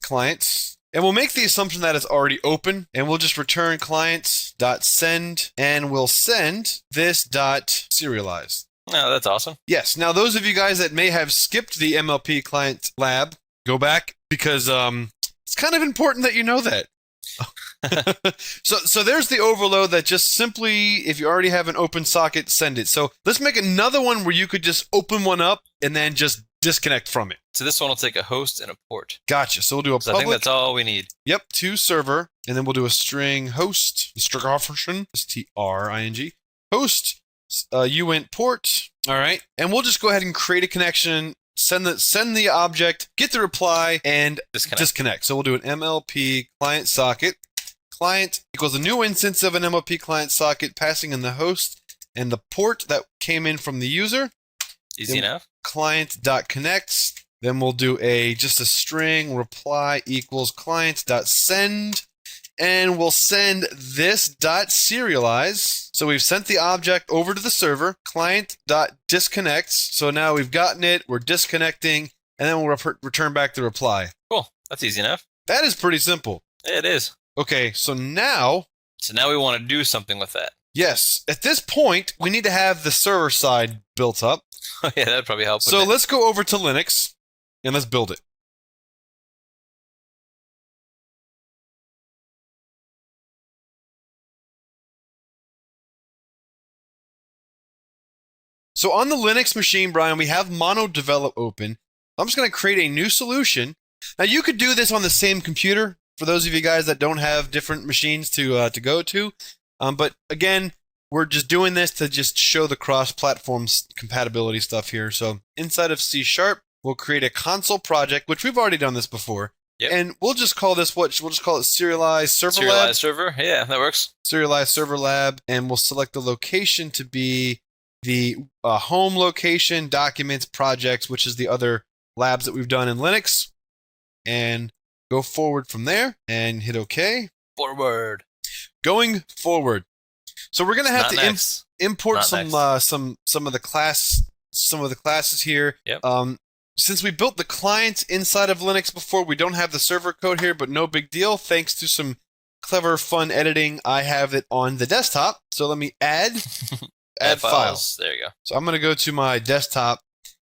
Speaker 1: clients. And we'll make the assumption that it's already open, and we'll just return clients.send, and we'll send this.serialize.
Speaker 2: Oh, that's awesome.
Speaker 1: Yes. Now, those of you guys that may have skipped the MLP client lab, go back because it's kind of important that you know that. So there's the overload that just simply, if you already have an open socket, send it. So let's make another one where you could just open one up and then just disconnect from it.
Speaker 2: So this one will take a host and a port.
Speaker 1: Gotcha. So we'll do a
Speaker 2: So I
Speaker 1: public.
Speaker 2: think that's all we need.
Speaker 1: Yep, to server, and then we'll do a string host, string, string, host, uint port. All right, and we'll just go ahead and create a connection, send the object, get the reply, and disconnect. So we'll do an MLP client socket. Client equals a new instance of an MLP client socket, passing in the host and the port that came in from the user.
Speaker 2: Easy enough.
Speaker 1: Client.connects. Then we'll do just a string reply equals client.send, and we'll send this.serialize. So we've sent the object over to the server, client.disconnects. So now we've gotten it, we're disconnecting, and then we'll return back the reply.
Speaker 2: Cool. That's easy enough.
Speaker 1: That is pretty simple.
Speaker 2: Yeah, it is.
Speaker 1: Okay, so now
Speaker 2: we want to do something with that.
Speaker 1: yes, at this point, we need to have the server side built up.
Speaker 2: Oh yeah, that'd probably help.
Speaker 1: So let's go over to Linux and let's build it. So on the Linux machine, Brian, we have MonoDevelop open. I'm just going to create a new solution. Now you could do this on the same computer for those of you guys that don't have different machines to go to. But again, we're just doing this to just show the cross-platform compatibility stuff here. So inside of C#, we'll create a console project, which we've already done this before.
Speaker 2: Yep.
Speaker 1: And we'll just call this we'll just call it Serialize Server
Speaker 2: Serialize
Speaker 1: Lab.
Speaker 2: server. Yeah, that works.
Speaker 1: Serialize Server Lab, and we'll select the location to be
Speaker 5: the home location, documents, projects, which is the other labs that we've done in Linux, and go forward from there and hit OK.
Speaker 2: Forward.
Speaker 5: Going forward. So we're going to have to import some of the classes here.
Speaker 2: Yep.
Speaker 5: Since we built the client inside of Linux before, we don't have the server code here, but no big deal. Thanks to some clever, fun editing, I have it on the desktop. So let me add files.
Speaker 2: There you go.
Speaker 5: So I'm going to go to my desktop,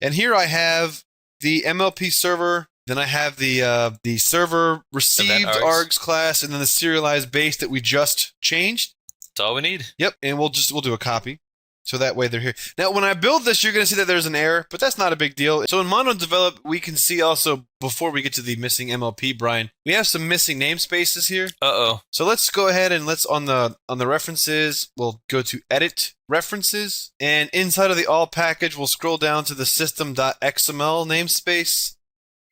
Speaker 5: and here I have the MLP server. Then I have the server received args class, and then the serialized base that we just changed.
Speaker 2: That's all we need.
Speaker 5: Yep, and we'll do a copy. So that way they're here. Now, when I build this, you're going to see that there's an error, but that's not a big deal. So in MonoDevelop, we can see also, before we get to the missing MLP, Brian, we have some missing namespaces here.
Speaker 2: Uh-oh.
Speaker 5: So let's go ahead and let's, on the references, we'll go to Edit References. And inside of the All package, we'll scroll down to the system.xml namespace.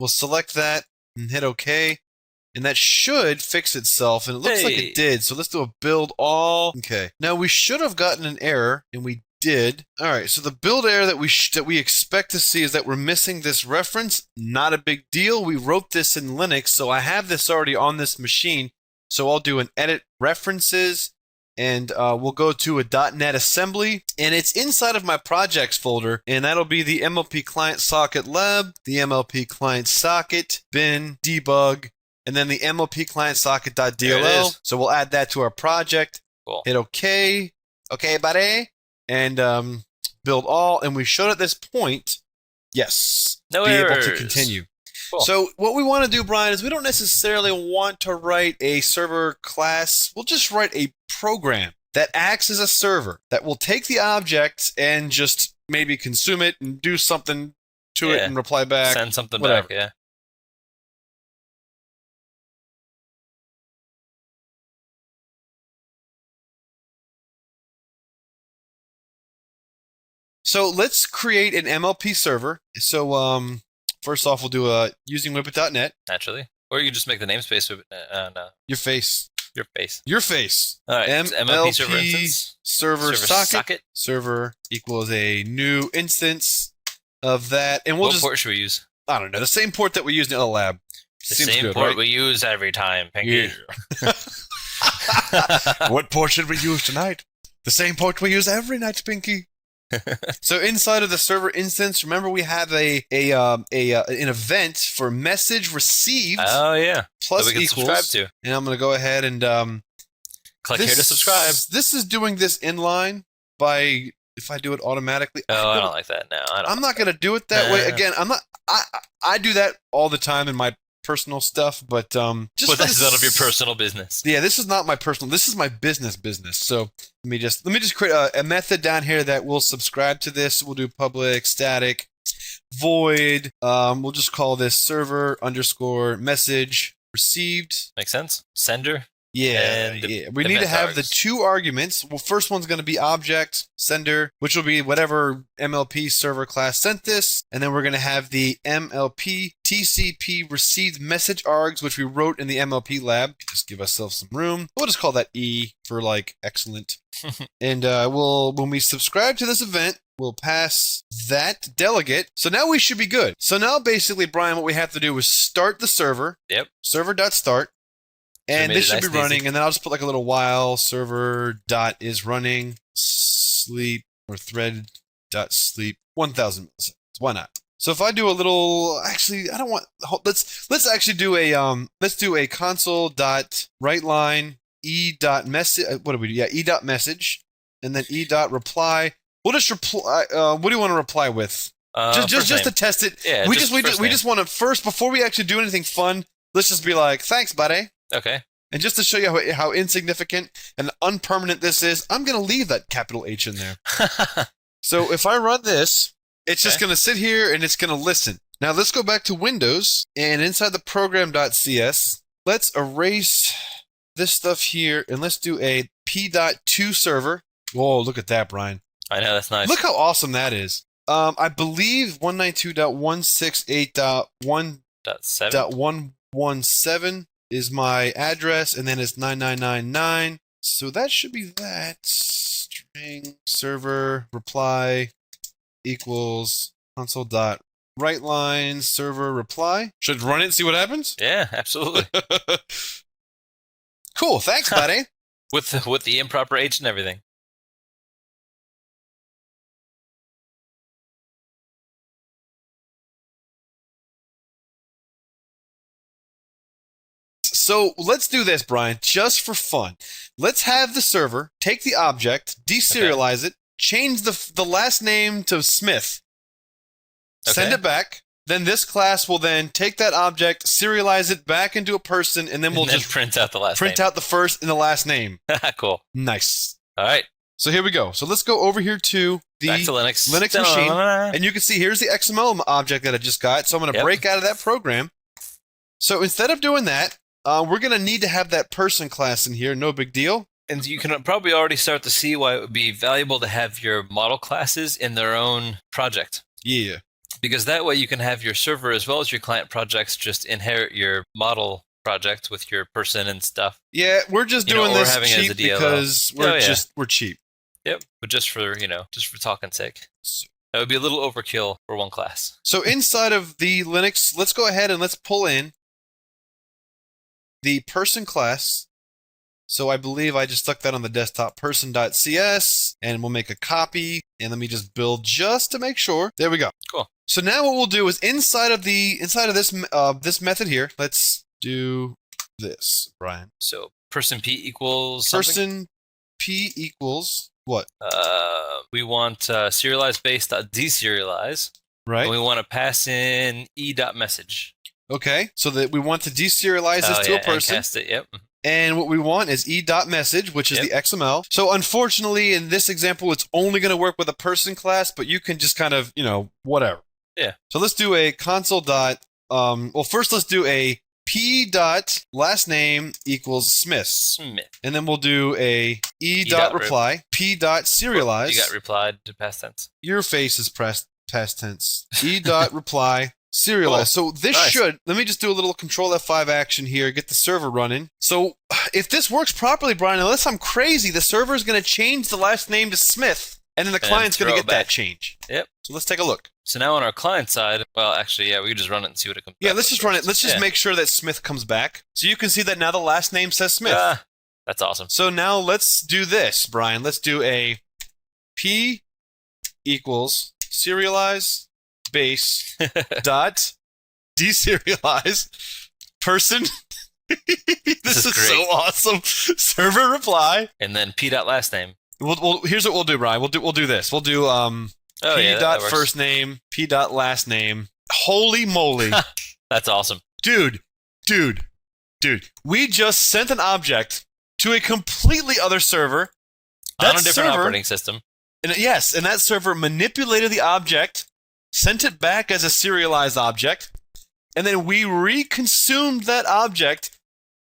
Speaker 5: We'll select that and hit OK. And that should fix itself, and it looks like it did. So let's do a build all. Okay. Now we should have gotten an error, and we did. All right. So the build error that we expect to see is that we're missing this reference. Not a big deal. We wrote this in Linux, so I have this already on this machine. So I'll do an edit references, and we'll go to a .NET assembly, and it's inside of my projects folder, and that'll be the MLP Client Socket Lab, the MLP Client Socket, bin, debug, and then the MLP Client Socket.dll. So we'll add that to our project.
Speaker 2: Cool.
Speaker 5: Hit OK. OK, buddy. And build all. And we should at this point, yes,
Speaker 2: no
Speaker 5: be
Speaker 2: errors.
Speaker 5: able to continue.
Speaker 2: Cool.
Speaker 5: So what we want to do, Brian, is we don't necessarily want to write a server class. We'll just write a program that acts as a server that will take the object and just maybe consume it and do something to it and reply back.
Speaker 2: Send something
Speaker 5: whatever.
Speaker 2: back, yeah.
Speaker 5: So let's create an MLP server. So first off, we'll do using whippet.net.
Speaker 2: Naturally. Or you just make the namespace with
Speaker 5: Your face.
Speaker 2: your face.
Speaker 5: Your face.
Speaker 2: All right. MLP server instance.
Speaker 5: Server socket. Server equals a new instance of that. And we'll
Speaker 2: what port should we use?
Speaker 5: I don't know. The same port that we use in the lab.
Speaker 2: The
Speaker 5: Seems
Speaker 2: same
Speaker 5: good,
Speaker 2: port
Speaker 5: right?
Speaker 2: we use every time, Pinky.
Speaker 5: Yeah. What port should we use tonight? The same port we use every night, Pinky. So inside of the server instance, remember we have an event for message received.
Speaker 2: Oh yeah,
Speaker 5: plus
Speaker 2: that we can
Speaker 5: equals.
Speaker 2: subscribe to.
Speaker 5: And I'm going to go ahead and
Speaker 2: click here to subscribe.
Speaker 5: This is doing this inline by if I do it automatically.
Speaker 2: Oh, I don't like that. No,
Speaker 5: I'm not going to do it that way. Again, I'm not. I do that all the time in my personal stuff, but just
Speaker 2: that's none of your personal business.
Speaker 5: Yeah, this is not my personal. This is my business. So let me just create a method down here that will subscribe to this. We'll do public static void. We'll just call this server _ message received.
Speaker 2: Makes sense. Sender.
Speaker 5: Yeah, yeah. We need to have the two arguments. Well, first one's going to be object sender, which will be whatever MLP server class sent this, and then we're going to have the MLP TCP received message args, which we wrote in the MLP lab. Just give ourselves some room. We'll just call that E for like excellent. And when we subscribe to this event, we'll pass that delegate. So now we should be good. So now basically, Brian, what we have to do is start the server.
Speaker 2: Yep.
Speaker 5: Server.start. And this should be running,
Speaker 2: easy.
Speaker 5: and then I'll just put like a little while server dot is running sleep or thread dot sleep 1000 milliseconds. Why not? So if I do a little, actually, I don't want. Let's actually do a console dot write line e dot message. What do we do? Yeah, e dot message, and then e dot reply. We'll just reply. What do you want to reply with? Just to test it.
Speaker 2: Yeah,
Speaker 5: we just want to first before we actually do anything fun. Let's just be like, thanks, buddy.
Speaker 2: Okay.
Speaker 5: And just to show you how insignificant and unpermanent this is, I'm going to leave that capital H in there. So if I run this, it's just going to sit here and it's going to listen. Now let's go back to Windows, and inside the program.cs, let's erase this stuff here, and let's do a p.2 server. Whoa, look at that, Brian.
Speaker 2: I know, that's nice.
Speaker 5: Look how awesome that is. I believe 192.168.1.117 is my address, and then it's 9999. So that should be that. Ping server reply equals console dot write line server reply. Should run it and see what happens?
Speaker 2: Yeah, absolutely.
Speaker 5: Cool. Thanks, buddy.
Speaker 2: with the improper H and everything.
Speaker 5: So let's do this, Brian, just for fun. Let's have the server take the object, deserialize it, change the last name to Smith, send it back. Then this class will then take that object, serialize it back into a person, and then we'll just
Speaker 2: print out the last
Speaker 5: print out the first and the last name.
Speaker 2: Cool.
Speaker 5: Nice.
Speaker 2: All right.
Speaker 5: So here we go. So let's go over here to the
Speaker 2: Back to Linux
Speaker 5: machine. And you can see here's the XML object that I just got. So I'm going to break out of that program. So instead of doing that, we're going to need to have that person class in here. No big deal.
Speaker 2: And you can probably already start to see why it would be valuable to have your model classes in their own project.
Speaker 5: Yeah.
Speaker 2: Because that way you can have your server as well as your client projects just inherit your model project with your person and stuff.
Speaker 5: Yeah, we're just doing this
Speaker 2: having it as a
Speaker 5: cheap
Speaker 2: DLL.
Speaker 5: because we're cheap.
Speaker 2: Yep, but just for talking's sake. That would be a little overkill for one class.
Speaker 5: So inside of the Linux, let's go ahead and let's pull in the person class. So I believe I just stuck that on the desktop, person.cs, and we'll make a copy. And let me just build just to make sure. There we go.
Speaker 2: Cool.
Speaker 5: So now what we'll do is inside of this method here, let's do this, Brian.
Speaker 2: So person p equals something?
Speaker 5: Person p equals what?
Speaker 2: We want serialize base.deserialize.
Speaker 5: Right.
Speaker 2: And we want to pass in e.message.
Speaker 5: Okay. So that we want to deserialize this to a person.
Speaker 2: And cast it, yep.
Speaker 5: And what we want is e.message, which is the XML. So unfortunately, in this example, it's only going to work with a person class, but you can just kind of, whatever.
Speaker 2: Yeah.
Speaker 5: So let's do a console dot. Well, first let's do a p dot last name equals Smith. And then we'll do a e dot reply, p dot serialize.
Speaker 2: You got replied to past tense.
Speaker 5: Your face is past tense. E dot reply. Serialize. So this should, let me just do a little control F5 action here, get the server running. So if this works properly, Brian, unless I'm crazy, the server is going to change the last name to Smith, and then the client's going to get that change.
Speaker 2: Yep.
Speaker 5: So let's take a look.
Speaker 2: So now on our client side, well, actually, we could just run it and see what it comes back.
Speaker 5: Yeah, let's just run it. Let's just make sure that Smith comes back. So you can see that now the last name says Smith.
Speaker 2: That's awesome.
Speaker 5: So now let's do this, Brian. Let's do a P equals serialize base dot deserialize person. This is so awesome. Server reply,
Speaker 2: and then p dot last name.
Speaker 5: We'll here's what we'll do, Brian. We'll do this. We'll do p dot first name, p dot last name. Holy moly!
Speaker 2: That's awesome,
Speaker 5: dude. We just sent an object to a completely other server.
Speaker 2: On a different operating system.
Speaker 5: And yes, and that server manipulated the object, sent it back as a serialized object, and then we reconsumed that object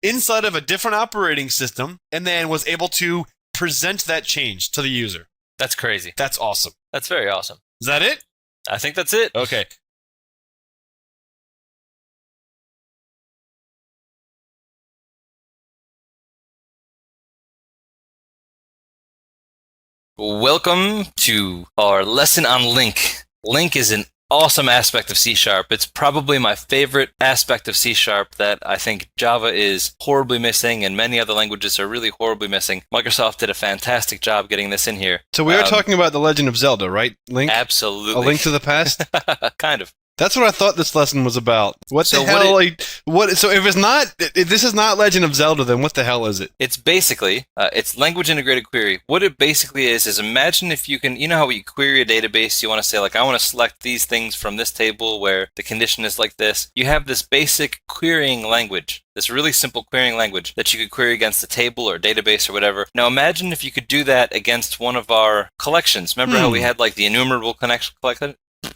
Speaker 5: inside of a different operating system, and then was able to present that change to the user.
Speaker 2: That's crazy.
Speaker 5: That's awesome.
Speaker 2: That's very awesome.
Speaker 5: Is that it?
Speaker 2: I think that's it.
Speaker 5: Okay.
Speaker 2: Welcome to our lesson on LINQ. LINQ is an awesome aspect of C#. It's probably my favorite aspect of C# that I think Java is horribly missing and many other languages are really horribly missing. Microsoft did a fantastic job getting this in here.
Speaker 5: So we are talking about The Legend of Zelda, right? LINQ?
Speaker 2: Absolutely.
Speaker 5: A Link to the Past?
Speaker 2: Kind of.
Speaker 5: That's what I thought this lesson was about. What the hell? So if it's not, if this is not Legend of Zelda, then what the hell is it?
Speaker 2: It's basically, it's language integrated query. What it basically is imagine if you can, you know how you query a database, you want to say like, I want to select these things from this table where the condition is like this. You have this basic querying language, this really simple querying language that you could query against a table or database or whatever. Now imagine if you could do that against one of our collections. Remember how we had like the enumerable collection?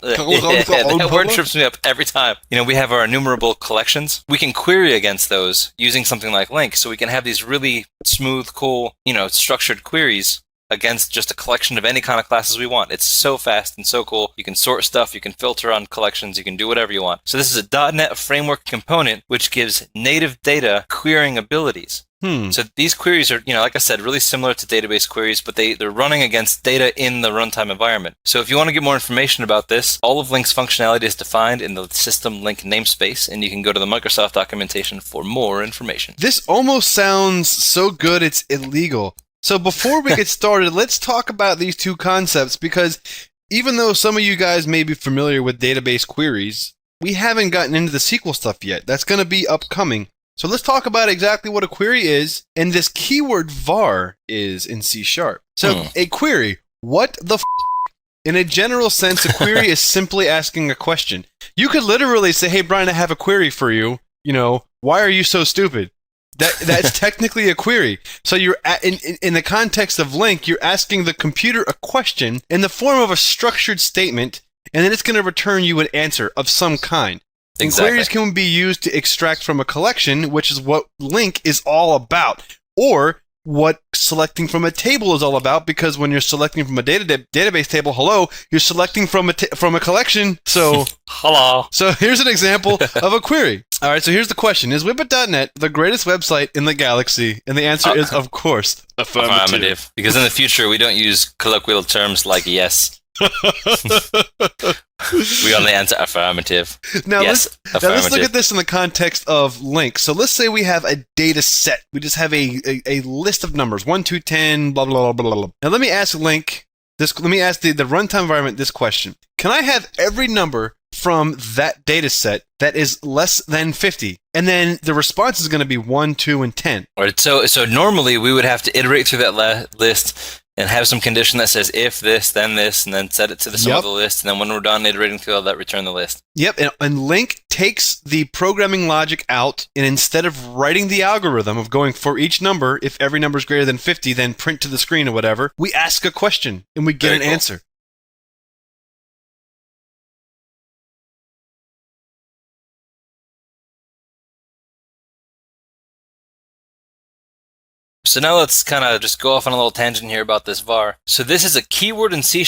Speaker 2: That word trips me up every time. We have our enumerable collections. We can query against those using something like LINQ, so we can have these really smooth, cool, structured queries against just a collection of any kind of classes we want. It's so fast and so cool. You can sort stuff, you can filter on collections, you can do whatever you want. So this is a .NET framework component which gives native data querying abilities. So these queries are, like I said, really similar to database queries, but they're running against data in the runtime environment. So if you want to get more information about this, all of LINQ's functionality is defined in the system LINQ namespace, and you can go to the Microsoft documentation for more information.
Speaker 1: This almost sounds so good it's illegal. So before we get started, let's talk about these two concepts, because even though some of you guys may be familiar with database queries, we haven't gotten into the SQL stuff yet. That's going to be upcoming. So let's talk about exactly what a query is, and this keyword var is in C#. So a query, what the f***? In a general sense, a query is simply asking a question. You could literally say, hey, Brian, I have a query for you. Why are you so stupid? That's technically a query. So you're in the context of LINQ, you're asking the computer a question in the form of a structured statement, and then it's going to return you an answer of some kind.
Speaker 2: Exactly.
Speaker 1: Queries can be used to extract from a collection, which is what LINQ is all about, or what selecting from a table is all about, because when you're selecting from a database table, you're selecting from a collection. So
Speaker 2: hello.
Speaker 1: So here's an example of a query. All right, so here's the question. Is Whippet.net the greatest website in the galaxy? And the answer is, of course, affirmative.
Speaker 2: Because in the future, we don't use colloquial terms like yes. We only answer affirmative.
Speaker 1: Now,
Speaker 2: yes,
Speaker 1: let's look at this in the context of LINQ. So let's say we have a data set. We just have a list of numbers, 1, 2, 10, blah, blah, blah, blah, blah. Now let me ask LINQ let me ask the runtime environment this question. Can I have every number from that data set that is less than 50? And then the response is going to be 1, 2, and 10.
Speaker 2: All right, so normally we would have to iterate through that list and have some condition that says if this, then this, and then set it to the sum of the list. And then when we're done iterating through all that, return the list. Yep,
Speaker 1: and LINQ takes the programming logic out, and instead of writing the algorithm of going for each number, if every number is greater than 50, then print to the screen or whatever, we ask a question, and we get an answer.
Speaker 2: So now let's kind of just go off on a little tangent here about this var. So this is a keyword in C#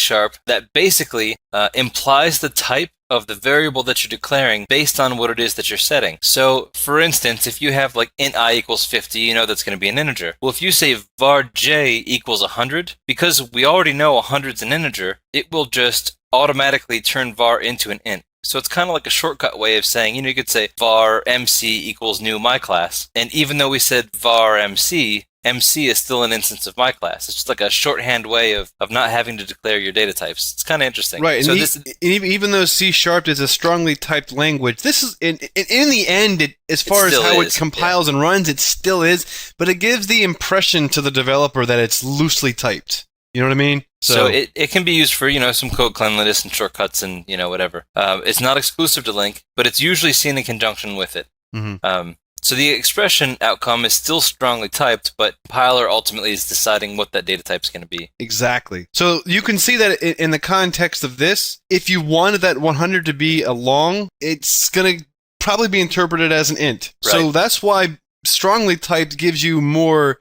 Speaker 2: that basically implies the type of the variable that you're declaring based on what it is that you're setting. So for instance, if you have like int I equals 50, that's going to be an integer. Well, if you say var j equals 100, because we already know 100 is an integer, it will just automatically turn var into an int. So it's kind of like a shortcut way of saying, you could say var MC equals new my class. And even though we said var MC, MC is still an instance of my class. It's just like a shorthand way of not having to declare your data types. It's kind of interesting.
Speaker 1: Right.
Speaker 2: So
Speaker 1: even though C# is a strongly typed language, this is in the end, as far as how it compiles and runs, it still is. But it gives the impression to the developer that it's loosely typed. You know what I mean?
Speaker 2: So it can be used for, some code cleanliness and shortcuts and, whatever. It's not exclusive to LINQ, but it's usually seen in conjunction with it. Mm-hmm. So the expression outcome is still strongly typed, but compiler ultimately is deciding what that data type is going to be.
Speaker 1: Exactly. So you can see that in the context of this, if you wanted that 100 to be a long, it's going to probably be interpreted as an int. Right. So that's why strongly typed gives you more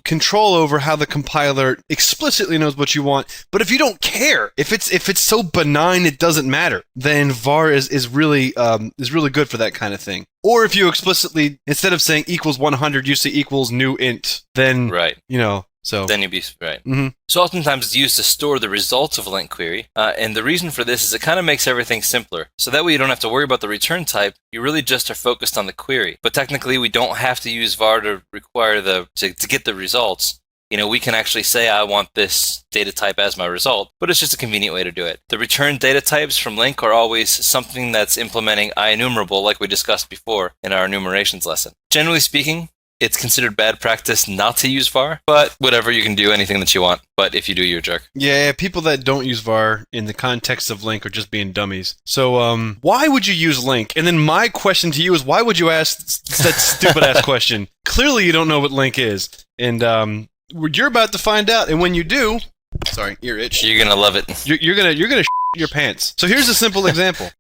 Speaker 1: control over how the compiler explicitly knows what you want. But if you don't care, if it's so benign it doesn't matter, then var is really good for that kind of thing. Or if you explicitly, instead of saying equals 100, you say equals new int, then so
Speaker 2: then you'd be right.
Speaker 1: Mm-hmm.
Speaker 2: So oftentimes it's used to store the results of a LINQ query, and the reason for this is it kind of makes everything simpler. So that way you don't have to worry about the return type. You really just are focused on the query. But technically, we don't have to use var to require to get the results. We can actually say I want this data type as my result, but it's just a convenient way to do it. The return data types from LINQ are always something that's implementing IEnumerable, like we discussed before in our enumerations lesson. Generally speaking, it's considered bad practice not to use var, but whatever, you can do anything that you want. But if you do, you're a jerk.
Speaker 1: Yeah, people that don't use var in the context of LINQ are just being dummies. So, why would you use LINQ? And then my question to you is, why would you ask that stupid-ass question? Clearly, you don't know what LINQ is. And, you're about to find out. And when you do, sorry, ear itch.
Speaker 2: You're going to love it.
Speaker 1: You're gonna shit your pants. So here's a simple example.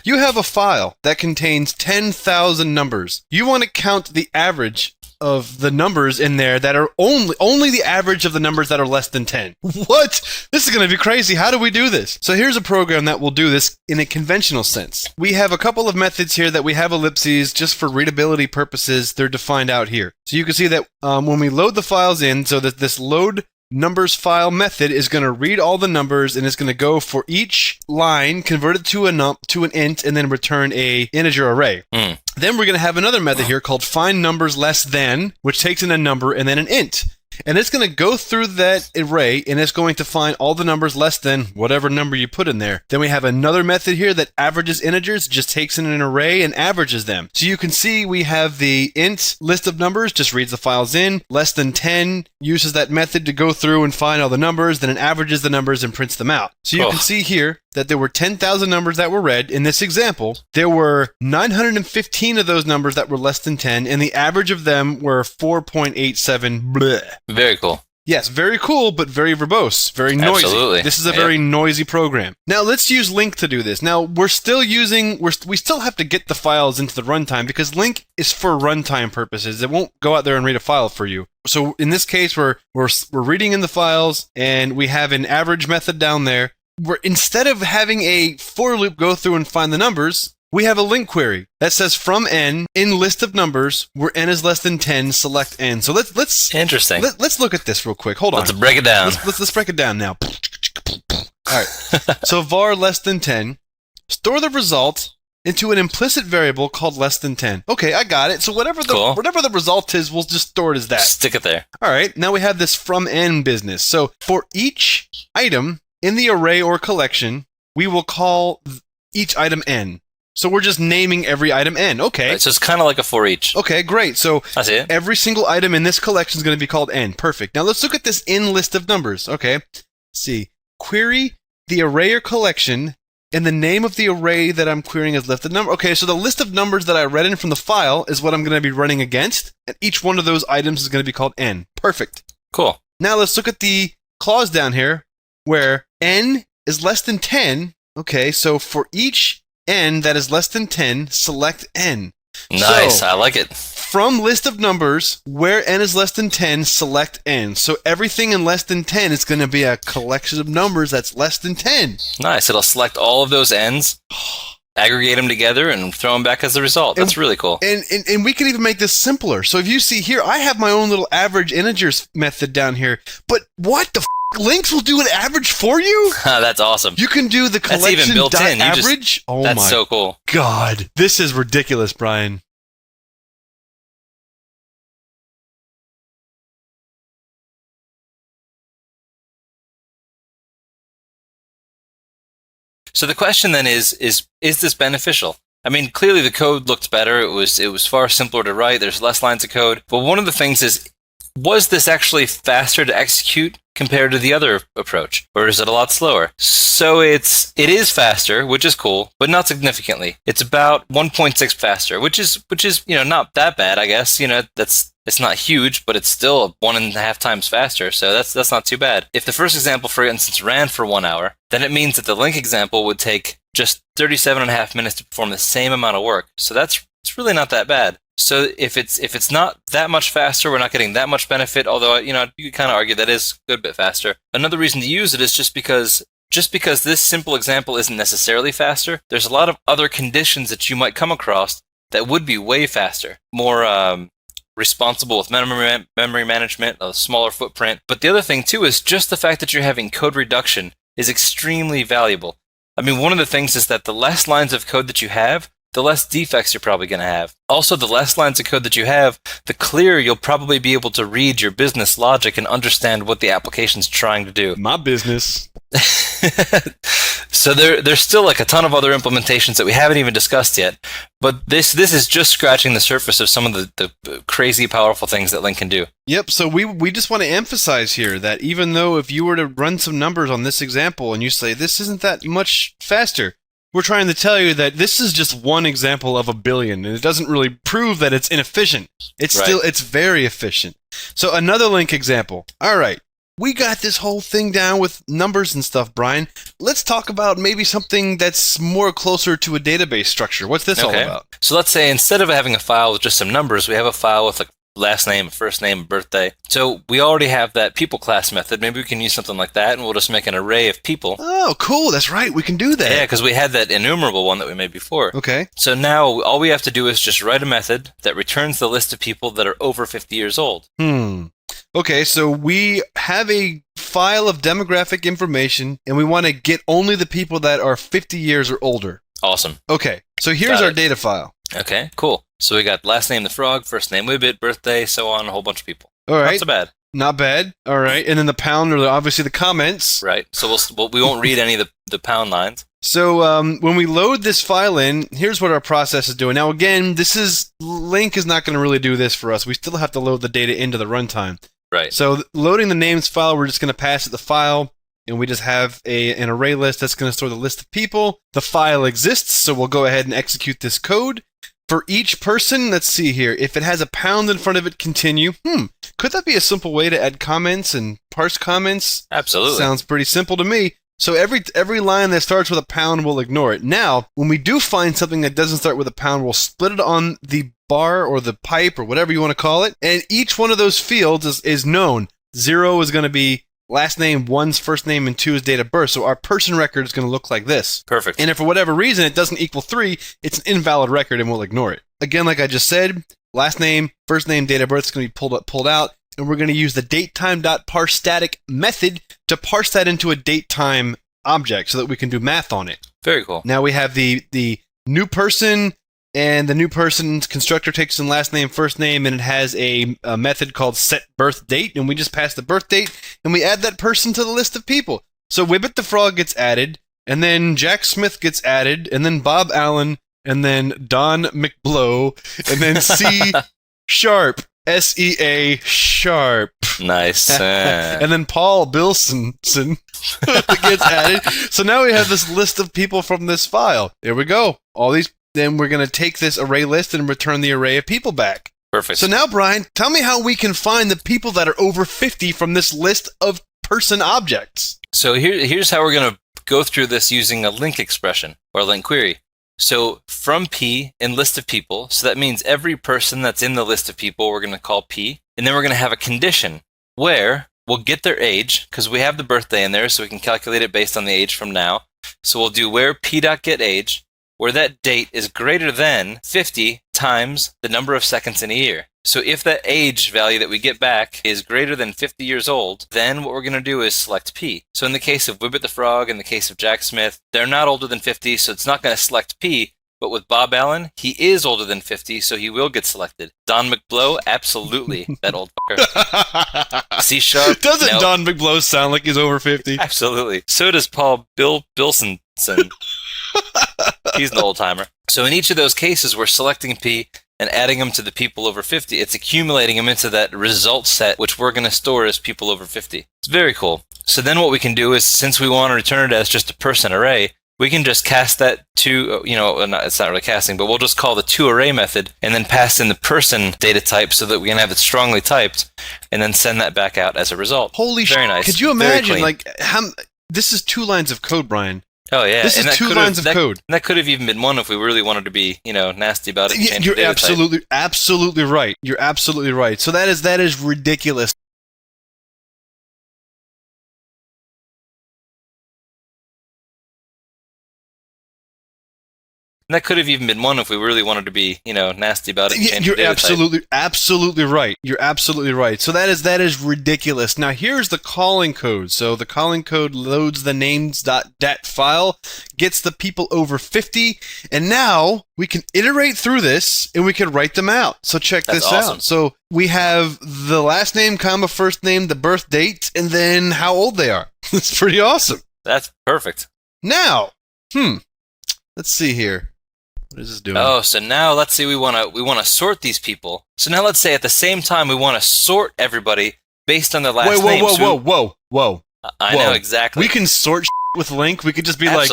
Speaker 1: You have a file that contains 10,000 numbers. You want to count the average
Speaker 5: of the numbers in there that are only the average of the numbers that are less than 10. What? This is going to be crazy. How do we do this? So here's a program that will do this in a conventional sense. We have a couple of methods here that we have ellipses just for readability purposes. They're defined out here. So you can see that when we load the files in, so that this load numbers file method is going to read all the numbers and it's going to go for each line, convert it to an int, and then return a integer array. Then we're going to have another method here called find numbers less than, which takes in a number and then an int. And it's going to go through that array and it's going to find all the numbers less than whatever number you put in there. Then we have another method here that averages integers, just takes in an array and averages them. So you can see we have the int list of numbers, just reads the files in. Less than 10 uses that method to go through and find all the numbers, then it averages the numbers and prints them out. So you can see here that there were 10,000 numbers that were read. In this example, there were 915 of those numbers that were less than 10, and the average of them were 4.87. Bleh.
Speaker 2: Very cool.
Speaker 5: Yes, very cool, but very verbose, very noisy.
Speaker 2: Absolutely.
Speaker 5: This is a very noisy program. Now, let's use LINQ to do this. Now, we still have to get the files into the runtime because LINQ is for runtime purposes. It won't go out there and read a file for you. So in this case, we're reading in the files, and we have an average method down there. Instead of having a for loop go through and find the numbers, we have a LINQ query that says from n in list of numbers where n is less than 10, select n. So let's
Speaker 2: Interesting.
Speaker 5: Let's look at this real quick. Hold on.
Speaker 2: Let's break it down.
Speaker 5: Let's break it down now. All right. So var less than 10, store the result into an implicit variable called less than 10. Okay, I got it. So whatever the result is, we'll just store it as that.
Speaker 2: Stick it there.
Speaker 5: All right. Now we have this from n business. So for each item in the array or collection, we will call each item n. So we're just naming every item n. Okay.
Speaker 2: Right, so it's kind of like a for each.
Speaker 5: Okay, great. So
Speaker 2: I see it.
Speaker 5: Every single item in this collection is going to be called n. Perfect. Now let's look at this in list of numbers. Okay. Let's see. Query the array or collection, and the name of the array that I'm querying is list of number. Okay, so the list of numbers that I read in from the file is what I'm going to be running against, and each one of those items is going to be called n. Perfect.
Speaker 2: Cool.
Speaker 5: Now let's look at the clause down here where n is less than 10. Okay, so for each n that is less than 10, select n.
Speaker 2: Nice,
Speaker 5: So,
Speaker 2: I like it.
Speaker 5: from list of numbers, where n is less than 10, select n. So everything in less than 10 is going to be a collection of numbers that's less than 10.
Speaker 2: Nice. It'll select all of those n's, aggregate them together, and throw them back as the result. That's really cool.
Speaker 5: And we can even make this simpler. So if you see here, I have my own little average integers method down here. But what the LINQs will do an average for you?
Speaker 2: That's awesome.
Speaker 5: You can do the
Speaker 2: That's even
Speaker 5: collection
Speaker 2: built
Speaker 5: dot
Speaker 2: in.
Speaker 5: average? Oh
Speaker 2: That's
Speaker 5: my
Speaker 2: so cool.
Speaker 5: God. This is ridiculous, Brian.
Speaker 2: So the question then is this beneficial? I mean, clearly the code looked better. It was far simpler to write. There's less lines of code. But one of the things is, was this actually faster to execute compared to the other approach, or is it a lot slower? So it is faster, which is cool, but not significantly. It's about 1.6 faster, which is not that bad, I guess. It's not huge, but it's still 1.5 times faster, so that's not too bad. If the first example, for instance, ran for 1 hour, then it means that the LINQ example would take just 37.5 minutes to perform the same amount of work. So it's really not that bad. So if it's not that much faster, we're not getting that much benefit, although you could kind of argue that is a good bit faster. Another reason to use it is just because this simple example isn't necessarily faster, there's a lot of other conditions that you might come across that would be way faster, more responsible with memory management, a smaller footprint. But the other thing too is just the fact that you're having code reduction is extremely valuable. I mean, one of the things is that the less lines of code that you have, the less defects you're probably going to have. Also, the less lines of code that you have, the clearer you'll probably be able to read your business logic and understand what the application's trying to do.
Speaker 5: My business.
Speaker 2: So there's still like a ton of other implementations that we haven't even discussed yet, but this is just scratching the surface of some of the crazy powerful things that LINQ can do.
Speaker 5: Yep, so we just want to emphasize here that even though if you were to run some numbers on this example and you say this isn't that much faster, we're trying to tell you that this is just one example of a billion, and it doesn't really prove that it's inefficient. It's very efficient. So another LINQ example. All right, we got this whole thing down with numbers and stuff, Brian. Let's talk about maybe something that's more closer to a database structure. What's this all about?
Speaker 2: So let's say instead of having a file with just some numbers, we have a file with like last name, first name, birthday. So we already have that people class method. Maybe we can use something like that, and we'll just make an array of people.
Speaker 1: Oh, cool. That's right. We can do that.
Speaker 2: Yeah, because we had that enumerable one that we made before.
Speaker 1: Okay.
Speaker 2: So now all we have to do is just write a method that returns the list of people that are over 50 years old.
Speaker 1: Okay, so we have a file of demographic information, and we want to get only the people that are 50 years or older.
Speaker 2: Awesome.
Speaker 1: Okay, so here's our data file.
Speaker 2: Okay, cool. So we got last name the frog, first name Wibbit, birthday, so on, a whole bunch of people.
Speaker 1: All right.
Speaker 2: Not so bad.
Speaker 1: Not bad. All right, and then the pound are obviously the comments.
Speaker 2: Right. So we won't read any of the pound lines.
Speaker 1: So when we load this file in, here's what our process is doing. Now again, LINQ is not going to really do this for us. We still have to load the data into the runtime.
Speaker 2: Right.
Speaker 1: So loading the names file, we're just going to pass it the file, and we just have an array list that's going to store the list of people. The file exists, so we'll go ahead and execute this code. For each person, let's see here. If it has a pound in front of it, continue. Could that be a simple way to add comments and parse comments?
Speaker 2: Absolutely.
Speaker 1: Sounds pretty simple to me. So every line that starts with a pound, we'll ignore it. Now, when we do find something that doesn't start with a pound, we'll split it on the bar or the pipe or whatever you want to call it. And each one of those fields is known. 0 is going to be last name, 1's first name, and 2 is date of birth. So our person record is going to look like this.
Speaker 2: Perfect.
Speaker 1: And if for whatever reason it doesn't equal 3, it's an invalid record and we'll ignore it. Again, like I just said, last name, first name, date of birth is going to be pulled out. And we're going to use the datetime.parseStatic method to parse that into a datetime object so that we can do math on it.
Speaker 2: Very cool.
Speaker 1: Now we have the new person, and the new person's constructor takes in last name, first name, and it has a method called setBirthDate, and we just pass the birth date, and we add that person to the list of people. So Wibbit the Frog gets added, and then Jack Smith gets added, and then Bob Allen, and then Don McBlow, and then C Sharp. SEA Sharp.
Speaker 2: Nice.
Speaker 1: And then Paul Bilson gets added. So now we have this list of people from this file. There we go. All these. Then we're going to take this array list and return the array of people back.
Speaker 2: Perfect.
Speaker 1: So now, Brian, tell me how we can find the people that are over 50 from this list of person objects.
Speaker 2: So here's how we're going to go through this using a LINQ expression or a LINQ query. So from P in list of people, so that means every person that's in the list of people we're going to call P, and then we're going to have a condition where we'll get their age, because we have the birthday in there, so we can calculate it based on the age from now. So we'll do where P.getAge, where that date is greater than 50 times the number of seconds in a year. So if that age value that we get back is greater than 50 years old, then what we're going to do is select P. So in the case of Wibbit the Frog, in the case of Jack Smith, they're not older than 50, so it's not going to select P. But with Bob Allen, he is older than 50, so he will get selected. Don McBlow, absolutely, that old fucker. C Sharp.
Speaker 1: Doesn't
Speaker 2: no.
Speaker 1: Don McBlow sound like he's over 50?
Speaker 2: Absolutely. So does Paul Bilson. He's an old timer. So in each of those cases, we're selecting P and adding them to the people over 50. It's accumulating them into that result set, which we're going to store as people over 50. It's very cool. So then what we can do is, since we want to return it as just a person array, we can just cast that to, it's not really casting, but we'll just call the toArray method and then pass in the person data type so that we can have it strongly typed and then send that back out as a result.
Speaker 1: Holy shit.
Speaker 2: Very nice.
Speaker 1: Could you imagine, this is 2 lines of code, Brian.
Speaker 2: Oh, yeah.
Speaker 1: This is 2 lines of code.
Speaker 2: That could have even been 1 if we really wanted to be, nasty about it. And change
Speaker 1: You're
Speaker 2: the data
Speaker 1: absolutely right. You're absolutely right. So that is ridiculous.
Speaker 2: And that could have even been 1 if we really wanted to be, nasty about it. And change
Speaker 1: You're
Speaker 2: the data type.
Speaker 1: absolutely right. You're absolutely right. So that is ridiculous. Now here's the calling code. So the calling code loads the names.dat file, gets the people over 50, and now we can iterate through this and we can write them out. So check
Speaker 2: That's
Speaker 1: this
Speaker 2: awesome.
Speaker 1: out. So we have the last name, comma, first name, the birth date, and then how old they are. That's pretty awesome.
Speaker 2: That's perfect.
Speaker 1: Now, let's see here. What is this doing?
Speaker 2: Oh, so now let's see. We want to sort these people. So now let's say at the same time we want to sort everybody based on their last name.
Speaker 1: Whoa.
Speaker 2: I know exactly.
Speaker 1: We can sort with LINQ. We could just be like,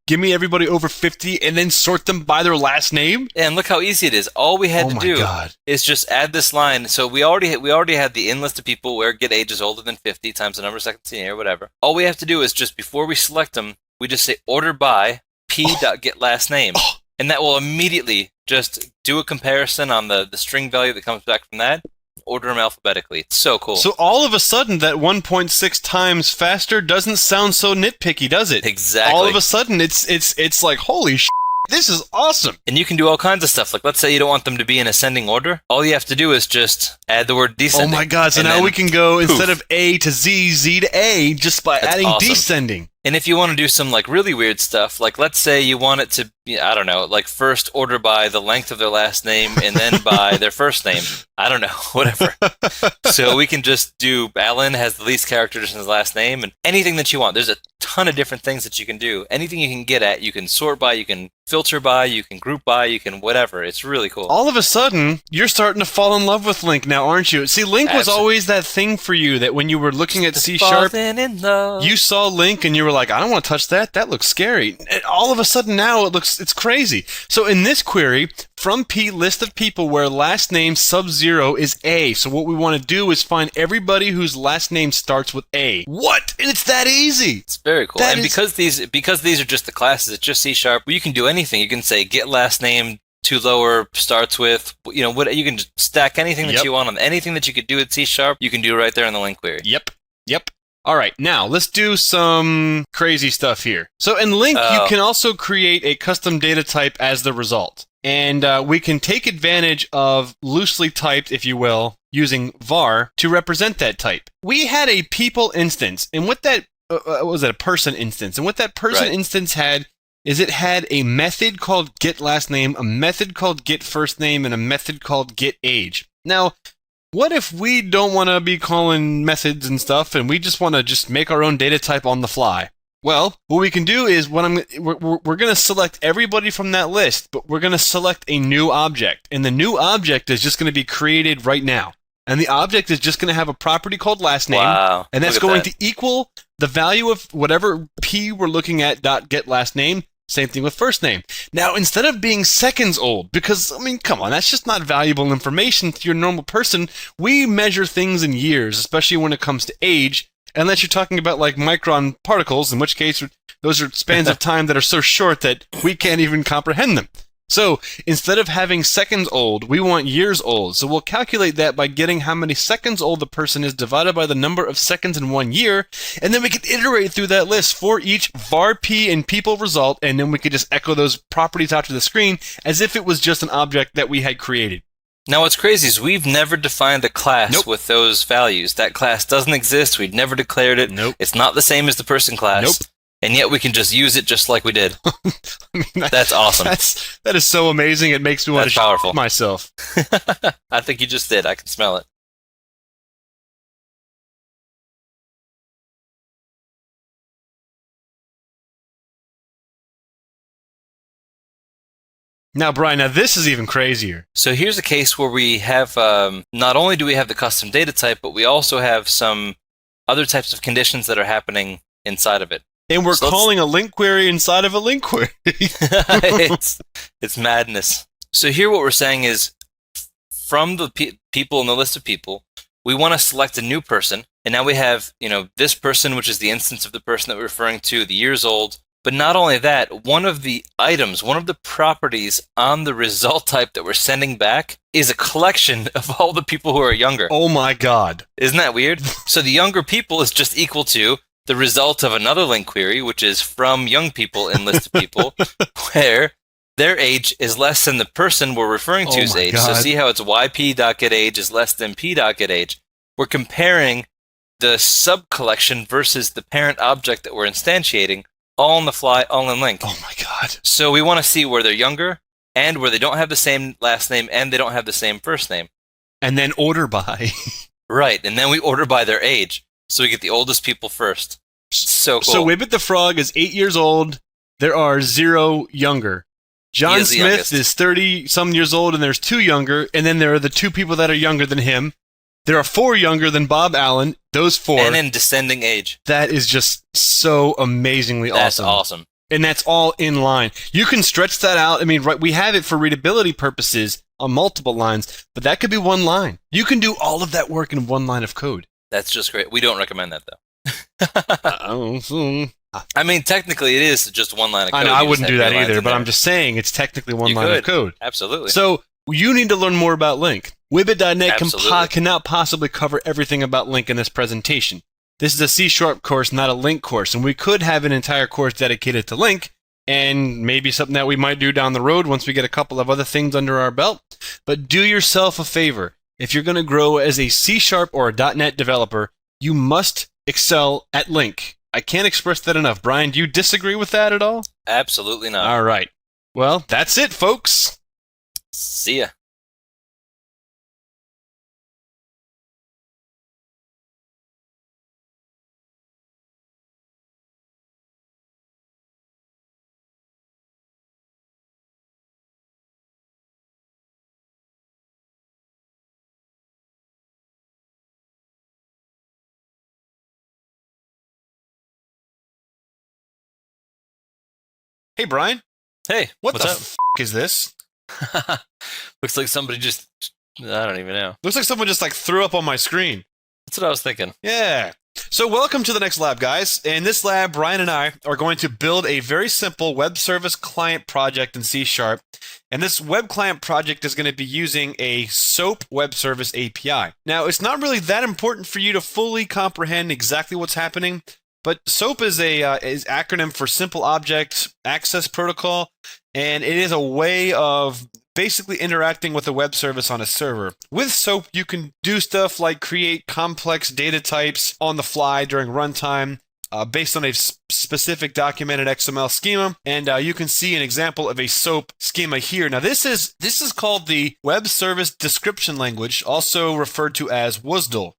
Speaker 1: give me everybody over 50, and then sort them by their last name.
Speaker 2: And look how easy it is. All we had to do is just add this line. So we already had the in list of people where get age is older than 50 times the number of seconds in a year, whatever. All we have to do is just before we select them, we just say order by P.getLastName. and that will immediately just do a comparison on the string value that comes back from that, order them alphabetically. It's so cool.
Speaker 1: So all of a sudden, that 1.6 times faster doesn't sound so nitpicky, does it?
Speaker 2: Exactly.
Speaker 1: All of a sudden, it's like, holy shit, this is awesome.
Speaker 2: And you can do all kinds of stuff. Like, let's say you don't want them to be in ascending order. All you have to do is just add the word descending.
Speaker 1: Oh my god, so now we can go, instead of A to Z, Z to A, just by adding
Speaker 2: awesome.
Speaker 1: descending.
Speaker 2: And if you want to do some like really weird stuff, like let's say you want it to be, I don't know, like first order by the length of their last name and then by their first name. I don't know, whatever. So we can just do Alan has the least characters in his last name and anything that you want. There's a ton of different things that you can do. Anything you can get at, you can sort by, you can filter by, you can group by, you can whatever. It's really cool.
Speaker 1: All of a sudden, you're starting to fall in love with LINQ now, aren't you? See, LINQ was always that thing for you that when you were looking at C#, you saw LINQ and you were like, I don't want to touch that. That looks scary. And all of a sudden now it's crazy. So in this query, from P list of people where last name sub-0 is A. So what we want to do is find everybody whose last name starts with A. What? And it's that easy.
Speaker 2: It's very cool. And because these are just the classes, it's just C#, you can do anything. You can say get last name to lower starts with, you know, what you can just stack anything that you want on anything that you could do with C#, you can do right there in the LINQ query.
Speaker 1: Yep. All right, now let's do some crazy stuff here. So in LINQ, you can also create a custom data type as the result. And we can take advantage of loosely typed, if you will, using var to represent that type. We had a people instance, and what that was a person instance, and what that person instance had is it had a method called getLastName, a method called getFirstName, and a method called getAge. Now, what if we don't want to be calling methods and stuff, and we just want to just make our own data type on the fly? Well, what we can do is we're going to select everybody from that list, but we're going to select a new object, and the new object is just going to be created right now. And the object is just going to have a property called lastName, and that's going to equal the value of whatever P we're looking at dot getLastName. Same thing with first name. Now, instead of being seconds old, because, I mean, come on, that's just not valuable information to your normal person, we measure things in years, especially when it comes to age, unless you're talking about, like, micron particles, in which case those are spans of time that are so short that we can't even comprehend them. So, instead of having seconds old, we want years old. So we'll calculate that by getting how many seconds old the person is divided by the number of seconds in 1 year, and then we can iterate through that list for each var p and people result, and then we could just echo those properties out to the screen as if it was just an object that we had created.
Speaker 2: Now what's crazy is we've never defined a class with those values. That class doesn't exist. We've never declared it. It's not the same as the person class. And yet we can just use it just like we did.
Speaker 1: I mean,
Speaker 2: that's awesome.
Speaker 1: That is so amazing. It makes me want to
Speaker 2: powerful.
Speaker 1: shit myself.
Speaker 2: I think you just did. I can smell it.
Speaker 1: Now, Brian, this is even crazier.
Speaker 2: So here's a case where we have, not only do we have the custom data type, but we also have some other types of conditions that are happening inside of it.
Speaker 1: And we're calling a LINQ query inside of a LINQ query.
Speaker 2: It's madness. So here what we're saying is, from the people in the list of people, we want to select a new person. And now we have, you know, this person, which is the instance of the person that we're referring to, the years old. But not only that, one of the items, one of the properties on the result type that we're sending back is a collection of all the people who are younger.
Speaker 1: Oh my God.
Speaker 2: Isn't that weird? So the younger people is just equal to the result of another LINQ query, which is from young people in list of people, where their age is less than the person we're referring to's age.
Speaker 1: God.
Speaker 2: So see how it's yp.getAge is less than p.getAge. We're comparing the sub-collection versus the parent object that we're instantiating, all on the fly, all in LINQ.
Speaker 1: Oh my God.
Speaker 2: So we want to see where they're younger, and where they don't have the same last name, and they don't have the same first name.
Speaker 1: And then order by.
Speaker 2: Right, and then we order by their age. So we get the oldest people first. So cool.
Speaker 1: So Wibbit the Frog is 8 years old. There are 0 younger. John Smith is 30-some years old, and there's 2 younger. And then there are the 2 people that are younger than him. There are 4 younger than Bob Allen. Those 4.
Speaker 2: And in descending age.
Speaker 1: That is just so amazingly awesome.
Speaker 2: That's awesome.
Speaker 1: And that's all in line. You can stretch that out. I mean, right, we have it for readability purposes on multiple lines, but that could be 1 line. You can do all of that work in 1 line of code.
Speaker 2: That's just great. We don't recommend that, though. I mean, technically, it is just one line of code.
Speaker 5: I know, I
Speaker 2: You just
Speaker 5: wouldn't
Speaker 2: have
Speaker 5: do that
Speaker 2: your lines
Speaker 5: either,
Speaker 2: in
Speaker 5: but
Speaker 2: there.
Speaker 5: I'm just saying it's technically one
Speaker 2: You
Speaker 5: line of
Speaker 2: could.
Speaker 5: code.
Speaker 2: Absolutely.
Speaker 5: So you need to learn more about LINQ. Wibbit.net
Speaker 2: Absolutely.
Speaker 5: cannot possibly cover everything about LINQ in this presentation. This is a C# course, not a LINQ course, and we could have an entire course dedicated to LINQ, and maybe something that we might do down the road once we get a couple of other things under our belt. But do yourself a favor. If you're going to grow as a C# or a .NET developer, you must excel at LINQ. I can't express that enough. Brian, do you disagree with that at all?
Speaker 2: Absolutely not.
Speaker 5: All right. Well, that's it, folks.
Speaker 2: See ya.
Speaker 5: Hey, Brian.
Speaker 2: Hey,
Speaker 5: What
Speaker 2: what's
Speaker 5: the
Speaker 2: up?
Speaker 5: f*** is this?
Speaker 2: Looks like somebody just. I don't even know.
Speaker 5: Looks like someone just threw up on my screen.
Speaker 2: That's what I was thinking.
Speaker 5: Yeah. So welcome to the next lab, guys. In this lab, Brian and I are going to build a very simple web service client project in C#. And this web client project is going to be using a SOAP web service API. Now, it's not really that important for you to fully comprehend exactly what's happening, but SOAP is is acronym for Simple Object Access Protocol, and it is a way of basically interacting with a web service on a server. With SOAP, you can do stuff like create complex data types on the fly during runtime based on a specific documented XML schema, and you can see an example of a SOAP schema here. Now, this is called the Web Service Description Language, also referred to as WSDL.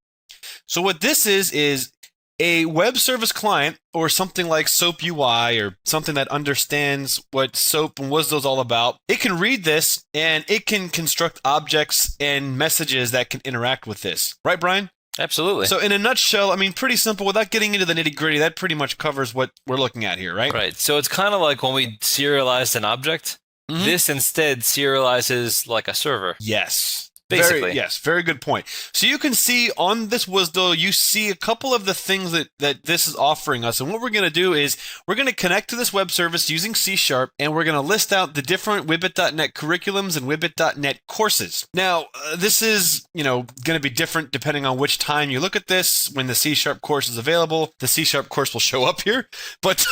Speaker 5: So what this is a web service client, or something like SOAP UI, or something that understands what SOAP and WSDL is all about. It can read this, and it can construct objects and messages that can interact with this. Right, Brian?
Speaker 2: Absolutely.
Speaker 5: So in a nutshell, I mean, pretty simple. Without getting into the nitty-gritty, that pretty much covers what we're looking at here, right?
Speaker 2: Right. So it's kind of like when we serialized an object.
Speaker 5: Mhm.
Speaker 2: This instead serializes like a server.
Speaker 5: Yes.
Speaker 2: Basically.
Speaker 5: Very good point. So you can see on this WSDL, you see a couple of the things that this is offering us. And what we're going to do is we're going to connect to this web service using C#, and we're going to list out the different Wibbit.net curriculums and Wibbit.net courses. Now, this is, going to be different depending on which time you look at this. When the C# course is available, the C# course will show up here. But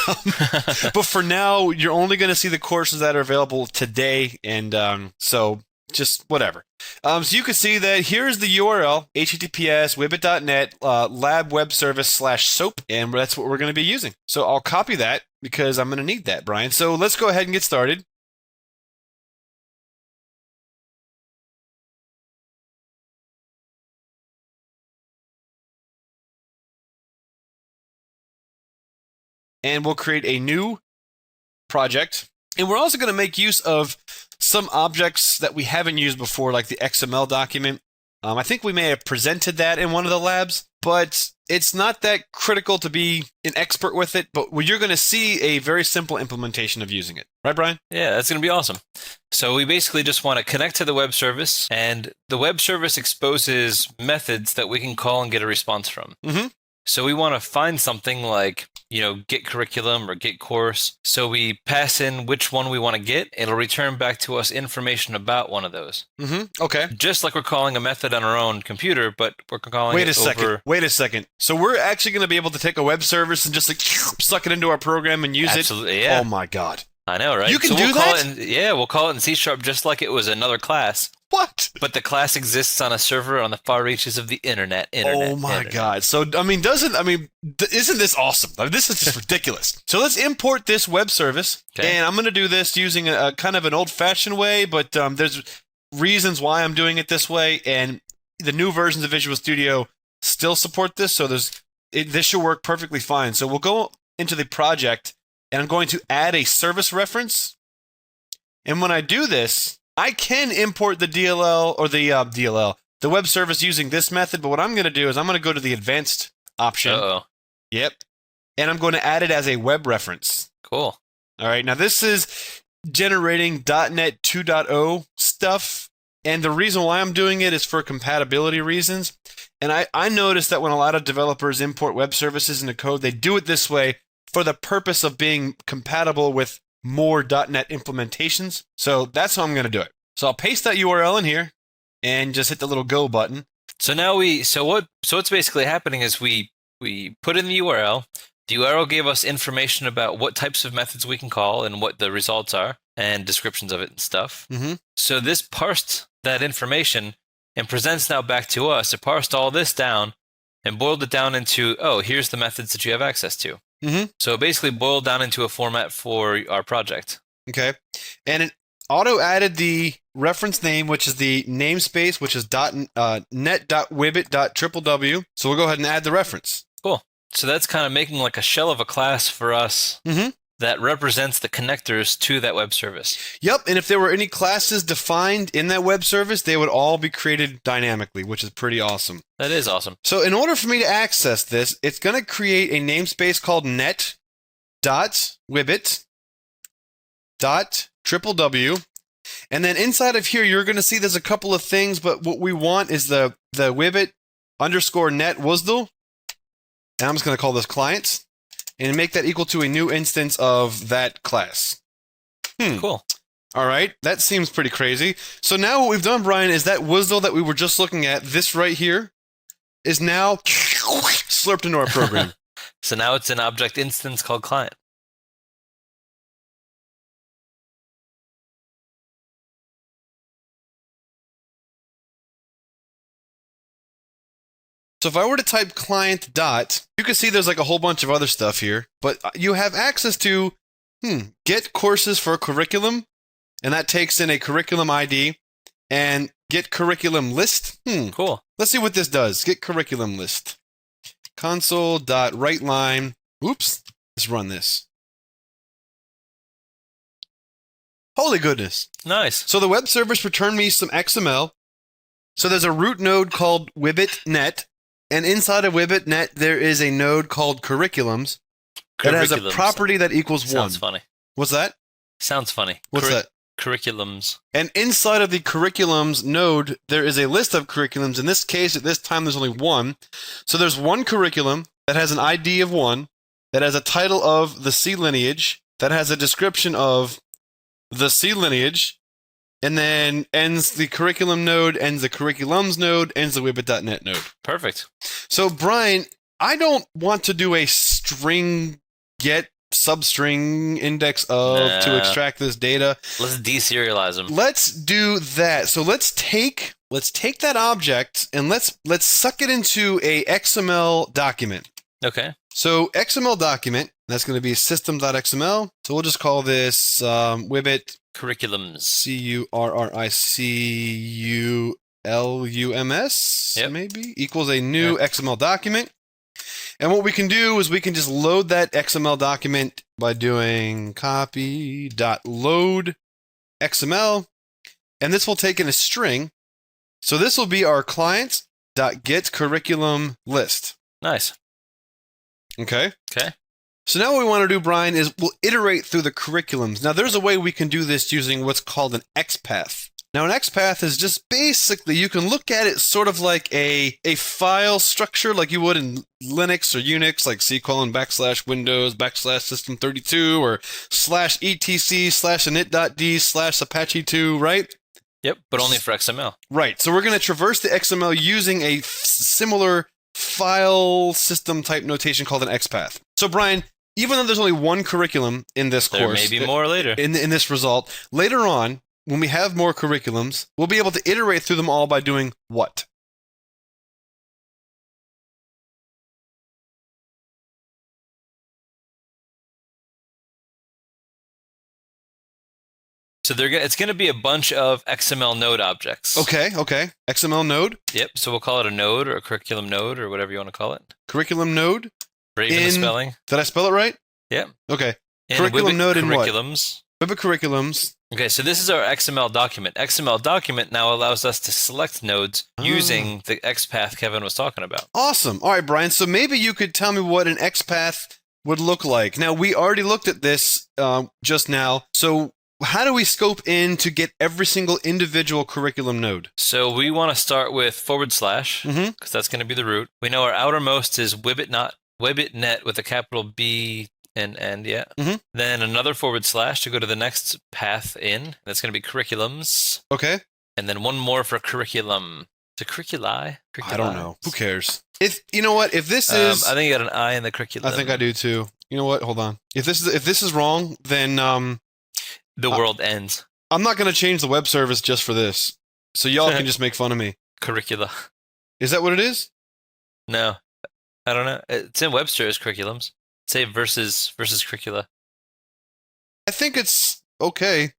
Speaker 5: but for now, you're only going to see the courses that are available today. And so just whatever. So you can see that here's the URL, https wibbit.net lab web service /SOAP, and that's what we're going to be using. So I'll copy that because I'm going to need that, Brian. So let's go ahead and get started. And we'll create a new project. And we're also going to make use of some objects that we haven't used before, like the XML document. I think we may have presented that in one of the labs, but it's not that critical to be an expert with it, but you're going to see a very simple implementation of using it. Right, Brian?
Speaker 2: Yeah, that's going to be awesome. So we basically just want to connect to the web service, and the web service exposes methods that we can call and get a response from.
Speaker 5: Mm-hmm.
Speaker 2: So we want to find something like, get curriculum or get course. So we pass in which one we want to get. It'll return back to us information about one of those.
Speaker 5: Mm-hmm. Okay.
Speaker 2: Just like we're calling a method on our own computer, but we're calling
Speaker 5: Wait
Speaker 2: it over...
Speaker 5: Wait a second. So we're actually going to be able to take a web service and just suck it into our program and use
Speaker 2: Absolutely,
Speaker 5: it?
Speaker 2: yeah.
Speaker 5: Oh my God.
Speaker 2: I know, right?
Speaker 5: You can
Speaker 2: so
Speaker 5: do
Speaker 2: we'll call
Speaker 5: that?
Speaker 2: we'll call it in C# just like it was another class.
Speaker 5: What?
Speaker 2: But the class exists on a server on the far reaches of the internet.
Speaker 5: Oh my God. So, isn't this awesome? This is just ridiculous. So let's import this web service.
Speaker 2: Okay.
Speaker 5: And I'm going to do this using a kind of an old-fashioned way, but there's reasons why I'm doing it this way. And the new versions of Visual Studio still support this, so this should work perfectly fine. So we'll go into the project, and I'm going to add a service reference. And when I do this, I can import the DLL or the web service using this method, but what I'm going to do is I'm going to go to the advanced option.
Speaker 2: Uh-oh.
Speaker 5: Yep. And I'm going to add it as a web reference.
Speaker 2: Cool.
Speaker 5: All right. Now, this is generating .NET 2.0 stuff, and the reason why I'm doing it is for compatibility reasons. And I noticed that when a lot of developers import web services into code, they do it this way for the purpose of being compatible with more .NET implementations. So that's how I'm going to do it. So I'll paste that URL in here and just hit the little go button.
Speaker 2: So now what's basically happening is we put in the URL. The URL gave us information about what types of methods we can call and what the results are and descriptions of it and stuff.
Speaker 5: Mm-hmm.
Speaker 2: So this parsed that information and presents now back to us. It parsed all this down and boiled it down into, oh, here's the methods that you have access to.
Speaker 5: Mm-hmm.
Speaker 2: So it basically boiled down into a format for our project.
Speaker 5: Okay. And it auto added the reference name, which is the namespace, which is net.wibbit.www. So we'll go ahead and add the reference.
Speaker 2: Cool. So that's kind of making like a shell of a class for us that represents the connectors to that web service.
Speaker 5: Yep. And if there were any classes defined in that web service, they would all be created dynamically, which is pretty awesome.
Speaker 2: That is awesome.
Speaker 5: So in order for me to access this, it's going to create a namespace called net.wibbit.www. And then inside of here, you're going to see there's a couple of things, but what we want is the wibbit _ net WSDL. And I'm just going to call this client and make that equal to a new instance of that class.
Speaker 2: Cool.
Speaker 5: All right. That seems pretty crazy. So now what we've done, Brian, is that WSDL that we were just looking at, this right here, is now slurped into our program.
Speaker 2: So now it's an object instance called client.
Speaker 5: So if I were to type client dot, you can see there's like a whole bunch of other stuff here, but you have access to get courses for a curriculum, and that takes in a curriculum ID, and get curriculum list.
Speaker 2: Cool.
Speaker 5: Let's see what this does. Get curriculum list. Console.writeLine. Oops. Let's run this. Holy goodness.
Speaker 2: Nice.
Speaker 5: So the web service returned me some XML. So there's a root node called wibbit.net. And inside of wibbit.net, there is a node called curriculums that has a property that equals 1.
Speaker 2: Sounds funny.
Speaker 5: What's that?
Speaker 2: Sounds funny.
Speaker 5: What's that?
Speaker 2: Curriculums.
Speaker 5: And inside of the curriculums node, there is a list of curriculums. In this case, at this time, there's only one. So there's one curriculum that has an ID of 1, that has a title of the C lineage, that has a description of the C lineage, and then ends the curriculum node, ends the curriculums node, ends the wibbit.net node.
Speaker 2: Perfect.
Speaker 5: So, Brian, I don't want to do a string get substring index of to extract this data.
Speaker 2: Let's deserialize them.
Speaker 5: Let's do that. So let's take that object and let's suck it into a XML document.
Speaker 2: Okay.
Speaker 5: So XML document, that's going to be system.xml. So we'll just call this wibbit
Speaker 2: curriculums.
Speaker 5: curriculums,
Speaker 2: yep.
Speaker 5: Maybe, equals a new XML document. And what we can do is we can just load that XML document by doing copy.load XML. And this will take in a string. So this will be our client.get curriculum list.
Speaker 2: Nice.
Speaker 5: Okay.
Speaker 2: Okay.
Speaker 5: So now what we want to do, Brian, is we'll iterate through the curriculums. Now, there's a way we can do this using what's called an XPath. Now, an XPath is just basically, you can look at it sort of like a file structure like you would in Linux or Unix, like /Windows /System32 or /etc/init.d/Apache2, right?
Speaker 2: Yep, but only for XML.
Speaker 5: Right. So we're going to traverse the XML using a similar file system type notation called an XPath. So, Brian, even though there's only one curriculum in this course,
Speaker 2: there may be more later.
Speaker 5: In this result, later on, when we have more curriculums, we'll be able to iterate through them all by doing what?
Speaker 2: So it's going to be a bunch of XML node objects.
Speaker 5: Okay. XML node.
Speaker 2: Yep. So we'll call it a node or a curriculum node or whatever you want to call it.
Speaker 5: Curriculum node.
Speaker 2: Brave in the spelling.
Speaker 5: Did I spell it right?
Speaker 2: Yep.
Speaker 5: Okay.
Speaker 2: And
Speaker 5: curriculum node in what?
Speaker 2: Curriculums.
Speaker 5: Wibbit curriculums.
Speaker 2: Okay, so this is our XML document. XML document now allows us to select nodes using the XPath Kevin was talking about.
Speaker 5: Awesome. All right, Brian. So maybe you could tell me what an XPath would look like. Now, we already looked at this just now. So how do we scope in to get every single individual curriculum node?
Speaker 2: So we want to start with / because that's going to be the root. We know our outermost is wibbit.net with a capital B and yeah.
Speaker 1: Mhm.
Speaker 2: Then another / to go to the next path in. That's going to be curriculums.
Speaker 1: Okay.
Speaker 2: And then one more for curriculum. To curriculi?
Speaker 1: I don't know. Who cares? If you know what, if this is,
Speaker 2: I think you got an I in the curriculum.
Speaker 1: I think I do too. You know what? Hold on. If this is wrong, then
Speaker 2: The world ends.
Speaker 1: I'm not going to change the web service just for this. So y'all can just make fun of me.
Speaker 2: Curricula.
Speaker 1: Is that what it is?
Speaker 2: No, I don't know. It's in Webster's curriculums. Say versus curricula.
Speaker 1: I think it's okay.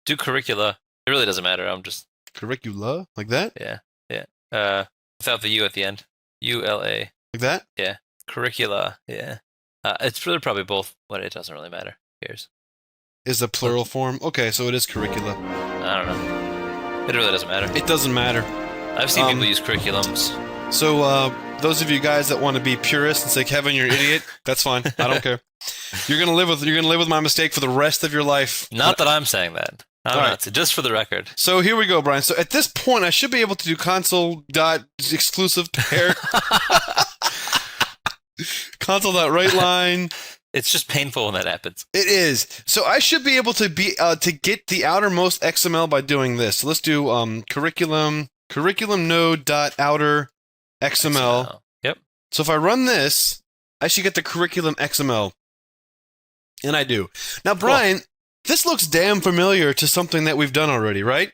Speaker 2: Do curricula. It really doesn't matter. I'm just
Speaker 1: Curricula? Like that?
Speaker 2: yeah. Without the U at the end. ULA.
Speaker 1: Like that?
Speaker 2: Yeah. Curricula. Yeah. It's really probably both, but it doesn't really matter. Who cares?
Speaker 1: Is the plural form? Okay, so it is curricula.
Speaker 2: I don't know. It really doesn't matter.
Speaker 1: It doesn't matter.
Speaker 2: I've seen people use curriculums.
Speaker 1: So, those of you guys that want to be purists and say, Kevin, you're an idiot, that's fine. I don't care. You're gonna live with my mistake for the rest of your life.
Speaker 2: Not that I'm saying that. I'm
Speaker 1: All
Speaker 2: not. Just for the record.
Speaker 1: So here we go, Brian. So at this point, I should be able to do console.exclusive pair. Console.writeLine.
Speaker 2: It's just painful when that happens.
Speaker 1: It is. So I should be able to get the outermost XML by doing this. So let's do curriculum node.outer XML.
Speaker 2: Yep.
Speaker 1: So if I run this, I should get the curriculum XML. And I do. Now, Brian, this looks damn familiar to something that we've done already, right?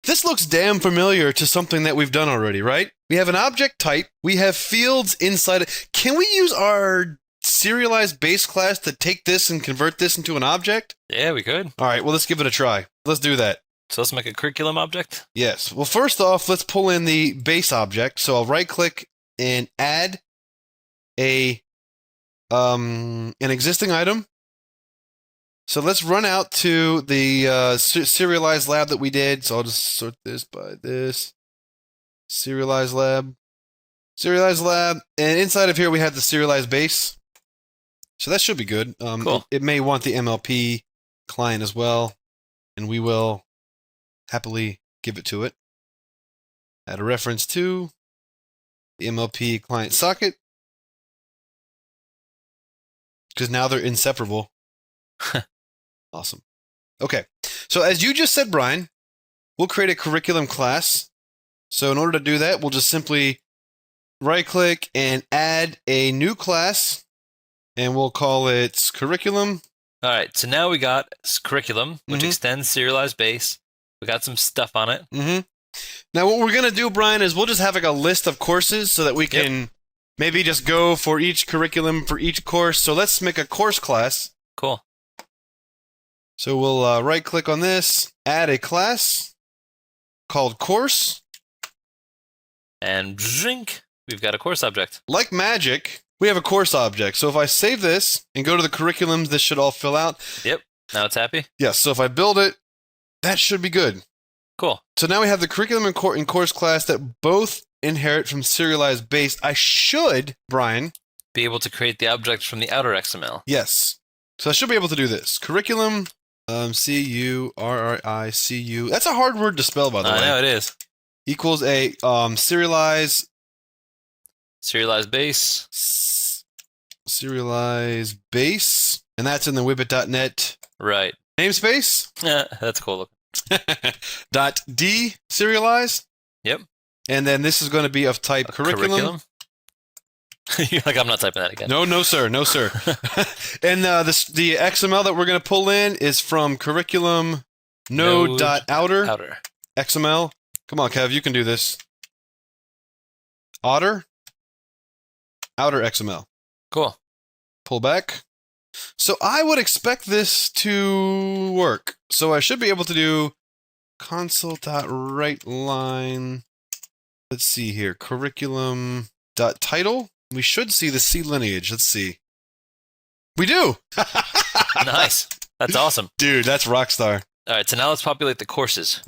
Speaker 1: This looks damn familiar to something that we've done already, right? We have an object type. We have fields inside it. Can we use our serialized base class to take this and convert this into an object?
Speaker 2: Yeah, we could.
Speaker 1: All right, well, let's give it a try. Let's do that.
Speaker 2: So let's make a curriculum object.
Speaker 1: Yes. Well, first off, let's pull in the base object. So I'll right-click and add an existing item. So let's run out to the Serialize Lab that we did. So I'll just sort this by this. Serialize Lab. Serialize Lab. And inside of here, we have the Serialize Base. So that should be good.
Speaker 2: Cool.
Speaker 1: It may want the MLP client as well. And we will happily give it to it. Add a reference to the MLP client socket. Because now they're inseparable. Awesome. Okay. So as you just said, Brian, we'll create a curriculum class. So in order to do that, we'll just simply right-click and add a new class. And we'll call it curriculum.
Speaker 2: All right. So now we got curriculum, which extends serialized base. We got some stuff on it.
Speaker 1: Now what we're going to do, Brian, is we'll just have like a list of courses so that we can maybe just go for each curriculum for each course. So let's make a course class.
Speaker 2: Cool.
Speaker 1: So we'll right-click on this, add a class called course.
Speaker 2: And drink, we've got a course object.
Speaker 1: Like magic, we have a course object. So if I save this and go to the curriculums, this should all fill out.
Speaker 2: Yep. Now it's happy.
Speaker 1: Yes. So if I build it, that should be good.
Speaker 2: Cool.
Speaker 1: So now we have the curriculum and course class that both inherit from serialized base. I should, Brian,
Speaker 2: be able to create the object from the outer XML.
Speaker 1: Yes. So I should be able to do this. Curriculum, C-U-R-R-I-C-U. That's a hard word to spell, by the way.
Speaker 2: I know it is.
Speaker 1: Equals a serialize
Speaker 2: base.
Speaker 1: Serialize base. And that's in the Whippet.net
Speaker 2: Right.
Speaker 1: namespace.
Speaker 2: That's cool.
Speaker 1: .d serialize.
Speaker 2: Yep.
Speaker 1: And then this is going to be of type curriculum.
Speaker 2: You're like, I'm not typing that again.
Speaker 1: No, sir. No, sir. And the XML that we're going to pull in is from curriculum node.outer XML. Come on, Kev, you can do this. Outer XML.
Speaker 2: Cool.
Speaker 1: Pull back. So I would expect this to work. So I should be able to do console.writeLine. Let's see here. Curriculum.title. We should see the C lineage. Let's see. We do!
Speaker 2: Nice. That's awesome.
Speaker 1: Dude, that's rockstar.
Speaker 2: All right, so now let's populate the courses.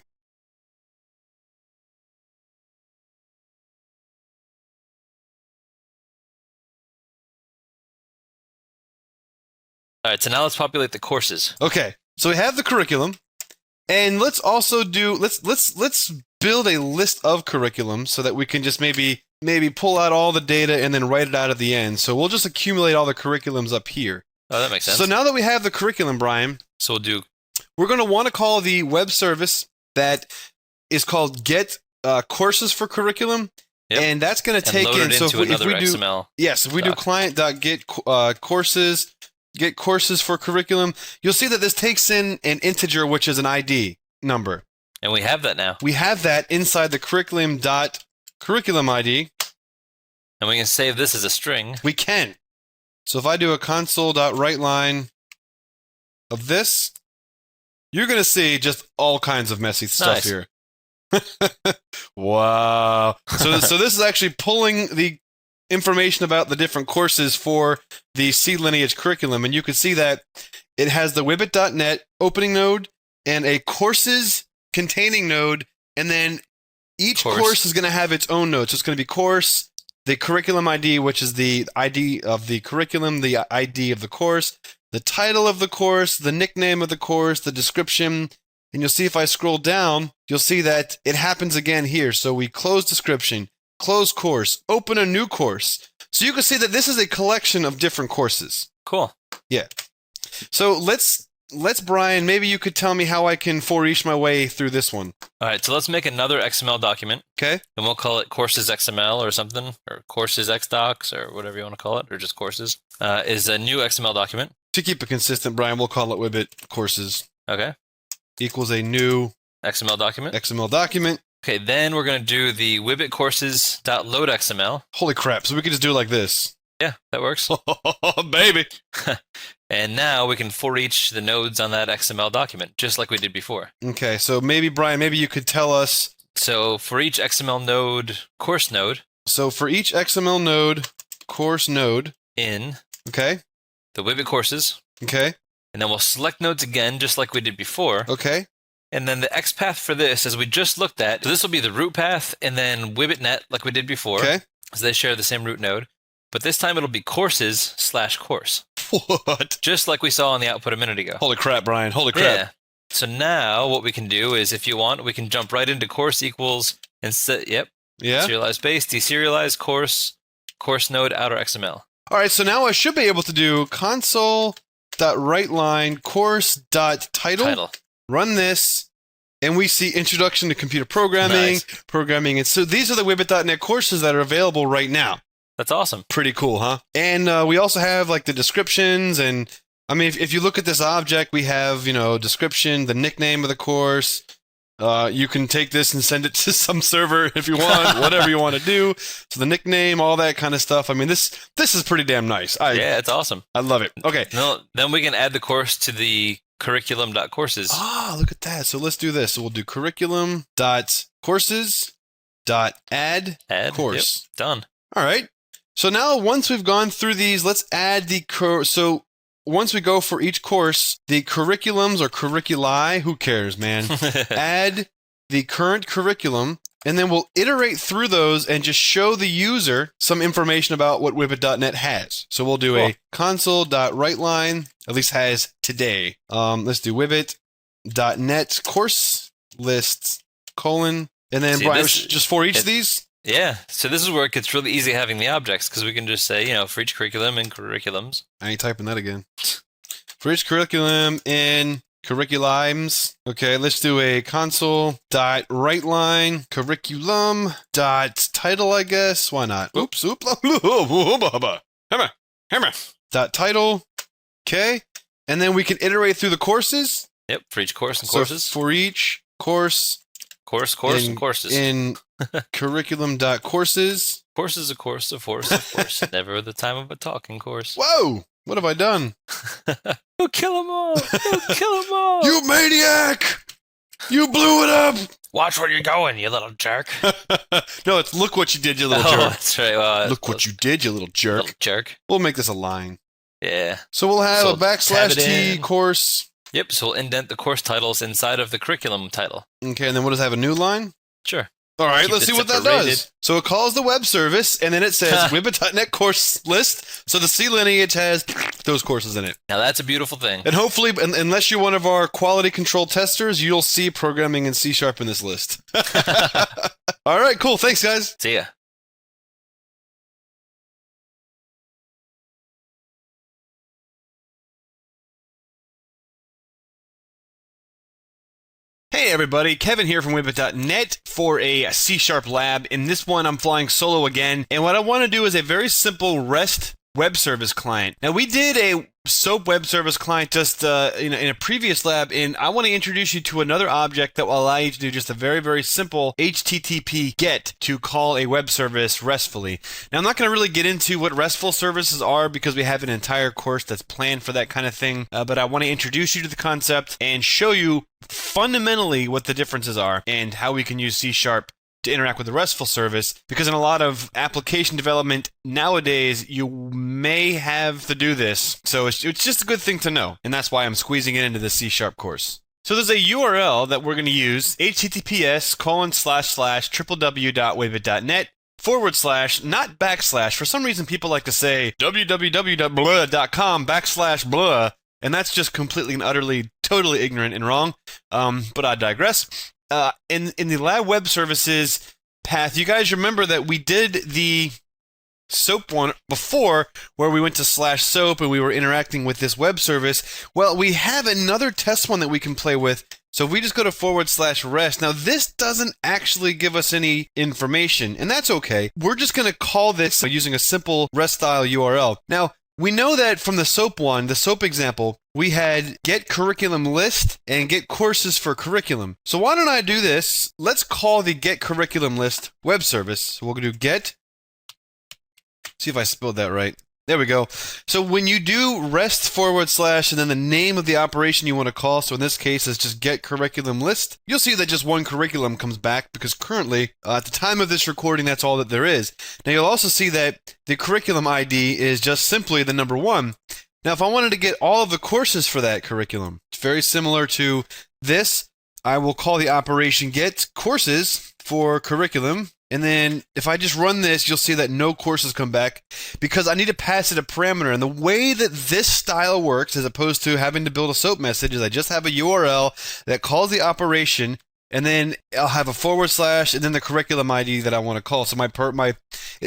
Speaker 2: Okay, so we have the curriculum.
Speaker 5: And let's also do let's build a list of curriculums so that we can just maybe pull out all the data and then write it out at the end. So we'll just accumulate all the curriculums up here.
Speaker 2: Oh, that makes sense.
Speaker 5: So now that we have the curriculum, Brian,
Speaker 2: So
Speaker 5: we're going to want to call the web service that is called get courses for curriculum.
Speaker 2: Yep.
Speaker 5: And that's going to take
Speaker 2: load
Speaker 5: in.
Speaker 2: it
Speaker 5: So
Speaker 2: into
Speaker 5: if we
Speaker 2: another
Speaker 5: do,
Speaker 2: XML.
Speaker 5: yes, if we do client.get courses, get courses for curriculum, you'll see that this takes in an integer, which is an ID number.
Speaker 2: And we have that now.
Speaker 5: We have that inside the curriculum ID.
Speaker 2: And we can save this as a string.
Speaker 5: We can. So if I do a console.writeLine of this, you're going to see just all kinds of messy stuff here. Wow. So this is actually pulling the information about the different courses for the C lineage curriculum. And you can see that it has the wibbit.net opening node and a courses containing node. And then each course is going to have its own node. So it's going to be course, the curriculum ID, which is the ID of the curriculum, the ID of the course, the title of the course, the nickname of the course, the description. And you'll see if I scroll down, you'll see that it happens again here. So we close description, close course, open a new course. So you can see that this is a collection of different courses.
Speaker 2: Cool.
Speaker 5: Yeah. So let's Brian, maybe you could tell me how I can for each my way through this one.
Speaker 2: All right, so let's make another XML document.
Speaker 5: Okay.
Speaker 2: And we'll call it courses XML or something, or courses XDocs or whatever you want to call it, or just courses. Is a new XML document.
Speaker 5: To keep it consistent, Brian, we'll call it Wibbit courses.
Speaker 2: Okay.
Speaker 5: Equals a new
Speaker 2: XML document.
Speaker 5: XML document.
Speaker 2: Okay, then we're going to do the Wibbit courses.loadXML.
Speaker 5: Holy crap. So we can just do it like this.
Speaker 2: Yeah, that works.
Speaker 5: Oh, baby.
Speaker 2: And now we can for each the nodes on that XML document, just like we did before.
Speaker 5: Okay, so maybe, Brian, maybe you could tell us.
Speaker 2: So for each XML node, course node.
Speaker 5: So for each XML node, course node.
Speaker 2: In.
Speaker 5: Okay.
Speaker 2: The Wibbit courses.
Speaker 5: Okay.
Speaker 2: And then we'll select nodes again, just like we did before.
Speaker 5: Okay.
Speaker 2: And then the XPath for this, as we just looked at, so this will be the root path, and then WibbitNet, like we did before.
Speaker 5: Okay.
Speaker 2: So they share the same root node. But this time it'll be courses/course.
Speaker 5: What?
Speaker 2: Just like we saw on the output a minute ago.
Speaker 5: Holy crap, Brian. Holy crap.
Speaker 2: Yeah. So now what we can do is, if you want, we can jump right into course equals and set, yep.
Speaker 5: Yeah.
Speaker 2: Serialize base, deserialize course node outer XML.
Speaker 5: All right, so now I should be able to do console.writeLine course.title. Run this, and we see Introduction to Computer Programming, Programming. And so these are the Wibbit.net courses that are available right now.
Speaker 2: That's awesome.
Speaker 5: Pretty cool, huh? And we also have like the descriptions, and I mean, if you look at this object, we have, description, the nickname of the course. You can take this and send it to some server if you want, whatever you want to do. So the nickname, all that kind of stuff. I mean, this is pretty damn nice.
Speaker 2: Yeah, it's awesome.
Speaker 5: I love it. Okay.
Speaker 2: No, then we can add the course to the curriculum.courses.
Speaker 5: Ah, look at that. So let's do this. So we'll do curriculum.courses.add course.
Speaker 2: Yep, done.
Speaker 5: All right. So now once we've gone through these, let's add so once we go for each course, the curriculums or curriculi, who cares, man? Add the current curriculum, and then we'll iterate through those and just show the user some information about what Wibbit.net has. So we'll do a console.writeLine, at least has today. Let's do Wibbit.net course lists, and then Brian, just for each of these?
Speaker 2: Yeah, so this is where it gets really easy having the objects, because we can just say, for each curriculum and curriculums. I
Speaker 5: ain't typing that again. For each curriculum in curriculums. Okay, let's do a console.writeLine curriculum.title, I guess. Why not? Oops. Hammer. Title. Okay, and then we can iterate through the courses.
Speaker 2: Yep, for each course and courses.
Speaker 5: For each course.
Speaker 2: Course, and courses.
Speaker 5: In curriculum.courses.
Speaker 2: Course is a course, of course. Never the time of a talking course.
Speaker 5: Whoa! What have I done?
Speaker 2: We'll kill them all! We'll kill them all!
Speaker 5: You maniac! You blew it up!
Speaker 2: Watch where you're going, you little jerk.
Speaker 5: No, it's look what you did, you little jerk.
Speaker 2: That's right. Well,
Speaker 5: look what you did, you little jerk.
Speaker 2: Little jerk.
Speaker 5: We'll make this a line.
Speaker 2: Yeah.
Speaker 5: So we'll have a /T course.
Speaker 2: Yep, so we'll indent the course titles inside of the curriculum title.
Speaker 5: Okay, and then we'll just have a new line?
Speaker 2: Sure.
Speaker 1: All right,
Speaker 2: Keep
Speaker 1: let's
Speaker 2: it
Speaker 1: see what that
Speaker 2: separated.
Speaker 1: does. So it calls the web service, and then it says Wibbit.net course list. So the C lineage has those courses in it.
Speaker 2: Now that's a beautiful thing.
Speaker 1: And hopefully, unless you're one of our quality control testers, you'll see programming in C# in this list. All right, cool. Thanks, guys.
Speaker 2: See ya.
Speaker 1: Hey everybody, Kevin here from Wibbit.net for a C# lab. In this one, I'm flying solo again, and what I want to do is a very simple REST web service client. Now, we did a SOAP web service client just in a previous lab, and I want to introduce you to another object that will allow you to do just a very, very simple HTTP GET to call a web service RESTfully. Now, I'm not going to really get into what RESTful services are because we have an entire course that's planned for that kind of thing, but I want to introduce you to the concept and show you fundamentally what the differences are and how we can use C# to interact with the RESTful service, because in a lot of application development nowadays, you may have to do this. So it's just a good thing to know, and that's why I'm squeezing it into the C# course. So there's a URL that we're going to use, https://www.wibbit.net / not backslash. For some reason, people like to say www.blah.com / and that's just completely and utterly, totally ignorant and wrong. But I digress. In the lab web services path, you guys remember that we did the SOAP one before, where we went to /SOAP and we were interacting with this web service. Well, we have another test one that we can play with. So if we just go to /REST, now this doesn't actually give us any information, and that's okay. We're just going to call this using a simple REST style URL. Now, we know that from the SOAP one, the SOAP example, we had get curriculum list and get courses for curriculum. So why don't I do this? Let's call the get curriculum list web service. So we'll do get, see if I spelled that right. There we go. So when you do REST / and then the name of the operation you want to call, so in this case it's just get curriculum list, you'll see that just one curriculum comes back because currently, at the time of this recording, that's all that there is. Now you'll also see that the curriculum ID is just simply the number 1. Now if I wanted to get all of the courses for that curriculum, it's very similar to this. I will call the operation get courses for curriculum. And then if I just run this, you'll see that no courses come back because I need to pass it a parameter. And the way that this style works, as opposed to having to build a SOAP message, is I just have a URL that calls the operation, and then I'll have a / and then the curriculum ID that I want to call. So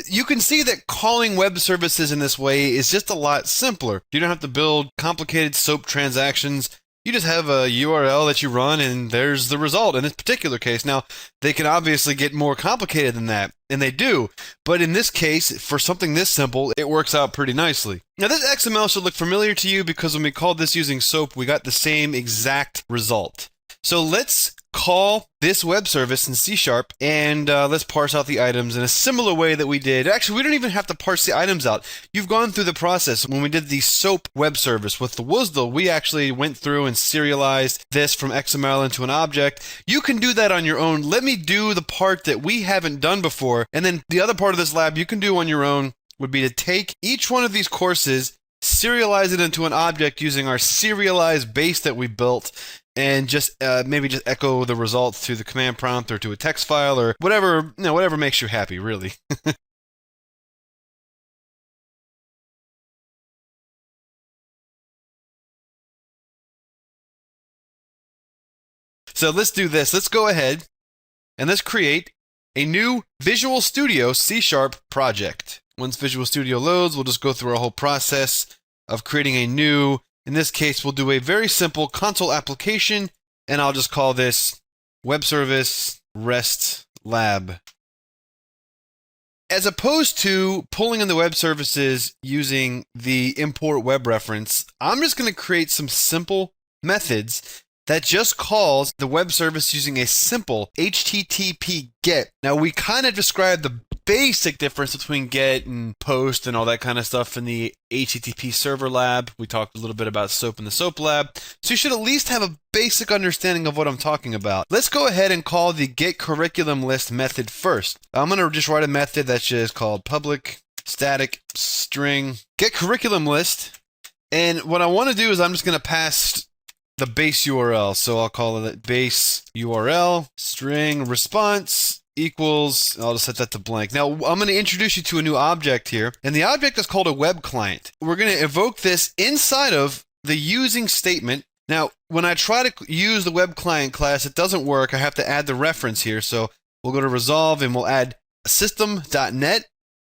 Speaker 1: you can see that calling web services in this way is just a lot simpler. You don't have to build complicated SOAP transactions. You just have a URL that you run, and there's the result in this particular case. Now, they can obviously get more complicated than that, and they do. But in this case, for something this simple, it works out pretty nicely. Now, this XML should look familiar to you because when we called this using SOAP, we got the same exact result. So let's call this web service in C# and let's parse out the items in a similar way that we did. Actually, we don't even have to parse the items out. You've gone through the process. When we did the SOAP web service with the WSDL, we actually went through and serialized this from XML into an object. You can do that on your own. Let me do the part that we haven't done before, and then the other part of this lab you can do on your own would be to take each one of these courses, serialize it into an object using our Serialize base that we built, and just maybe just echo the results to the command prompt or to a text file or whatever, whatever makes you happy, really. So let's do this. Let's go ahead and let's create a new Visual Studio C# project. Once Visual Studio loads, we'll just go through our whole process of creating a new, in this case, we'll do a very simple console application, and I'll just call this Web Service REST Lab. As opposed to pulling in the web services using the import web reference, I'm just going to create some simple methods that just calls the web service using a simple HTTP GET. Now, we kind of described the basic difference between GET and POST and all that kind of stuff in the HTTP server lab. We talked a little bit about SOAP in the SOAP lab. So you should at least have a basic understanding of what I'm talking about. Let's go ahead and call the get curriculum list method first. I'm going to just write a method that's just called public static string get curriculum list. And what I want to do is I'm just going to pass the base URL. So I'll call it base URL string response equals, I'll just set that to blank. Now, I'm going to introduce you to a new object here, and the object is called a web client. We're going to evoke this inside of the using statement. Now, when I try to use the web client class, it doesn't work. I have to add the reference here. So we'll go to resolve and we'll add system.net.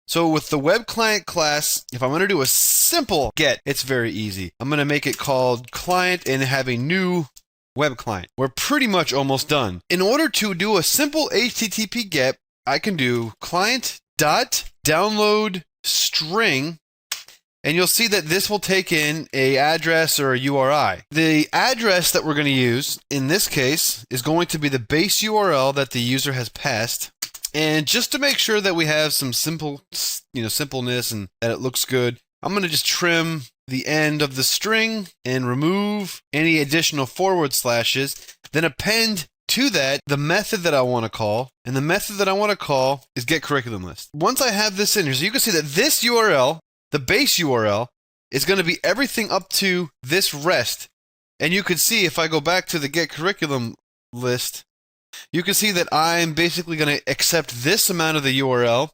Speaker 1: So with the web client class, if I'm going to do a simple get, it's very easy. I'm going to make it called client and have a new web client. We're pretty much almost done. In order to do a simple HTTP get, I can do client.download string. And you'll see that this will take in a address or a URI. The address that we're going to use in this case is going to be the base URL that the user has passed. And just to make sure that we have some simpleness and that it looks good, I'm going to just trim the end of the string and remove any additional forward slashes, then append to that the method that I want to call. And the method that I want to call is getCurriculumList. Once I have this in here, so you can see that this URL, the base URL, is going to be everything up to this rest. And you can see if I go back to the getCurriculumList, you can see that I'm basically going to accept this amount of the URL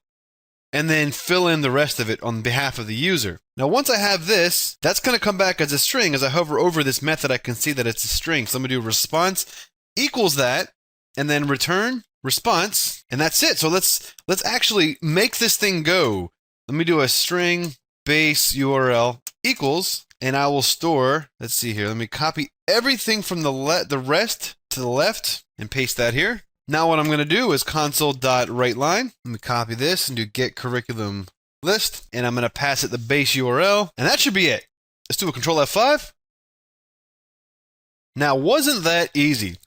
Speaker 1: and then fill in the rest of it on behalf of the user. Now, once I have this, that's going to come back as a string. As I hover over this method, I can see that it's a string. So I'm going to do response equals that, and then return response, and that's it. So let's actually make this thing go. Let me do a string base URL equals, and I will store, let's see here, let me copy everything from the rest to the left and paste that here. Now what I'm going to do is console.writeLine. Let me copy this and do getCurriculumList, and I'm going to pass it the base URL, and that should be it. Let's do a Control F5. Now, wasn't that easy?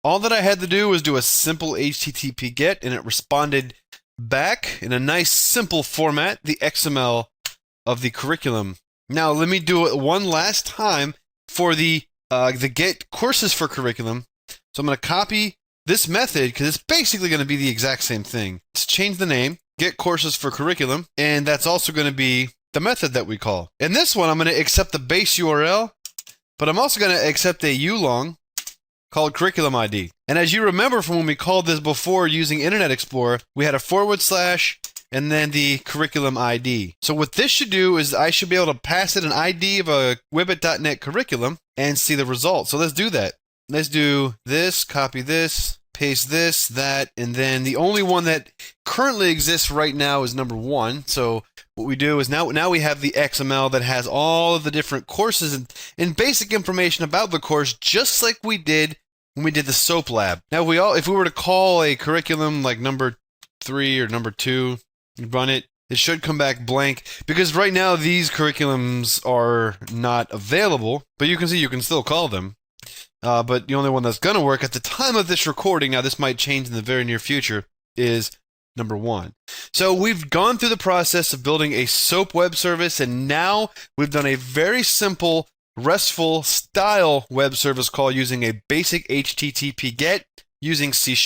Speaker 1: All that I had to do was do a simple HTTP GET, and it responded back in a nice simple format, the XML of the curriculum. Now let me do it one last time for the get courses for curriculum. So I'm going to copy this method because it's basically going to be the exact same thing. Let's change the name, get courses for curriculum, and that's also going to be the method that we call. In this one, I'm going to accept the base URL, but I'm also going to accept a ulong called curriculum ID. And as you remember from when we called this before using Internet Explorer, we had a / and then the curriculum ID. So what this should do is I should be able to pass it an ID of a Wibbit.net curriculum and see the result. So let's do that. Let's do this, copy this, paste this, that, and then the only one that currently exists right now is number 1. So what we do is now we have the XML that has all of the different courses and basic information about the course, just like we did when we did the SOAP lab. Now if we were to call a curriculum like number 3 or number 2, run it, it should come back blank because right now these curriculums are not available, but you can see you can still call them. But the only one that's going to work at the time of this recording, now this might change in the very near future, is number 1. So we've gone through the process of building a SOAP web service, and now we've done a very simple RESTful style web service call using a basic HTTP GET using C#.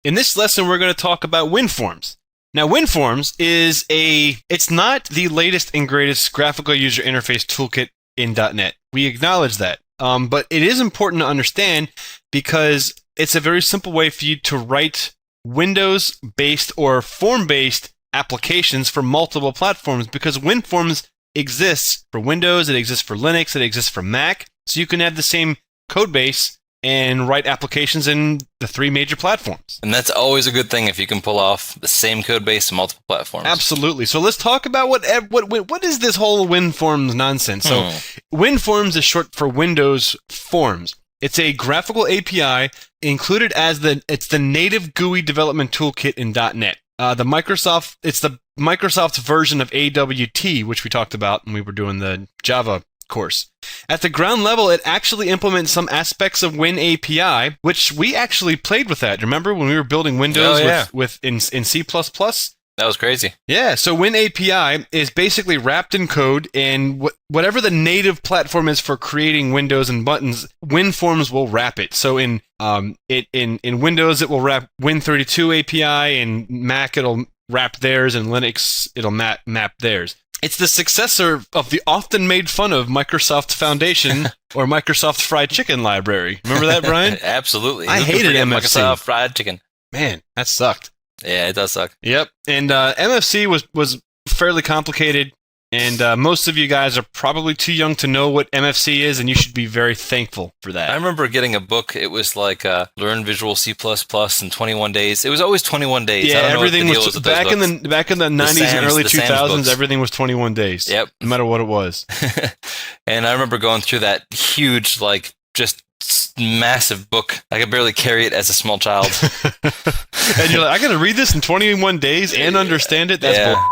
Speaker 5: In this lesson, we're going to talk about WinForms. Now, WinForms is it's not the latest and greatest graphical user interface toolkit in .NET. We acknowledge that. But it is important to understand because it's a very simple way for you to write Windows-based or form-based applications for multiple platforms because WinForms exists for Windows, it exists for Linux, it exists for Mac. So you can have the same code base and write applications in the 3 major platforms.
Speaker 2: And that's always a good thing if you can pull off the same code base on multiple platforms.
Speaker 5: Absolutely. So let's talk about what is this whole WinForms nonsense. So WinForms is short for Windows Forms. It's a graphical API included as it's the native GUI development toolkit in .NET. It's the Microsoft's version of AWT, which we talked about when we were doing the Java course. At the ground level, it actually implements some aspects of WinAPI, which we actually played with that. Remember when we were building Windows in C++?
Speaker 2: That was crazy.
Speaker 5: Yeah, so WinAPI is basically wrapped in code, and whatever the native platform is for creating windows and buttons, WinForms will wrap it. So in Windows, it will wrap Win32 API, and Mac, it'll wrap theirs, and Linux, it'll map theirs. It's the successor of the often made fun of Microsoft Foundation or Microsoft Fried Chicken library. Remember that, Brian?
Speaker 2: Absolutely.
Speaker 5: I hated MFC.
Speaker 2: Microsoft Fried Chicken.
Speaker 5: Man, that sucked.
Speaker 2: Yeah, it does suck.
Speaker 5: Yep. And MFC was fairly complicated. And most of you guys are probably too young to know what MFC is, and you should be very thankful for that.
Speaker 2: I remember getting a book. It was like Learn Visual C++ in 21 days. It was always 21 days.
Speaker 5: Yeah,
Speaker 2: I don't
Speaker 5: everything
Speaker 2: know what the
Speaker 5: was
Speaker 2: deal with
Speaker 5: back in the 90s and early 2000s. Everything was 21 days.
Speaker 2: Yep.
Speaker 5: No matter what it was.
Speaker 2: And I remember going through that huge, like, just massive book. I could barely carry it as a small child.
Speaker 5: And you're like, I got to read this in 21 days and understand it. That's bull.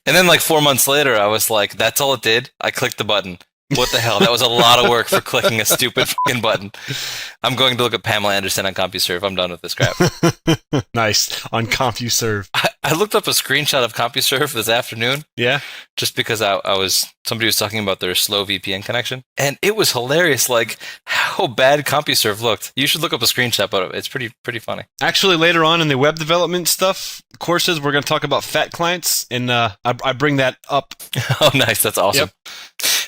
Speaker 2: And then like 4 months later, I was like, that's all it did? I clicked the button. What the hell? That was a lot of work for clicking a stupid fucking button. I'm going to look at Pamela Anderson on CompuServe. I'm done with this crap.
Speaker 5: Nice. On CompuServe.
Speaker 2: I looked up a screenshot of CompuServe this afternoon.
Speaker 5: Yeah?
Speaker 2: Just because somebody was talking about their slow VPN connection. And it was hilarious, like, how bad CompuServe looked. You should look up a screenshot, but it's pretty funny.
Speaker 5: Actually, later on in the web development stuff courses, we're going to talk about fat clients, and I bring that up.
Speaker 2: Oh, nice. That's awesome.
Speaker 5: Yep.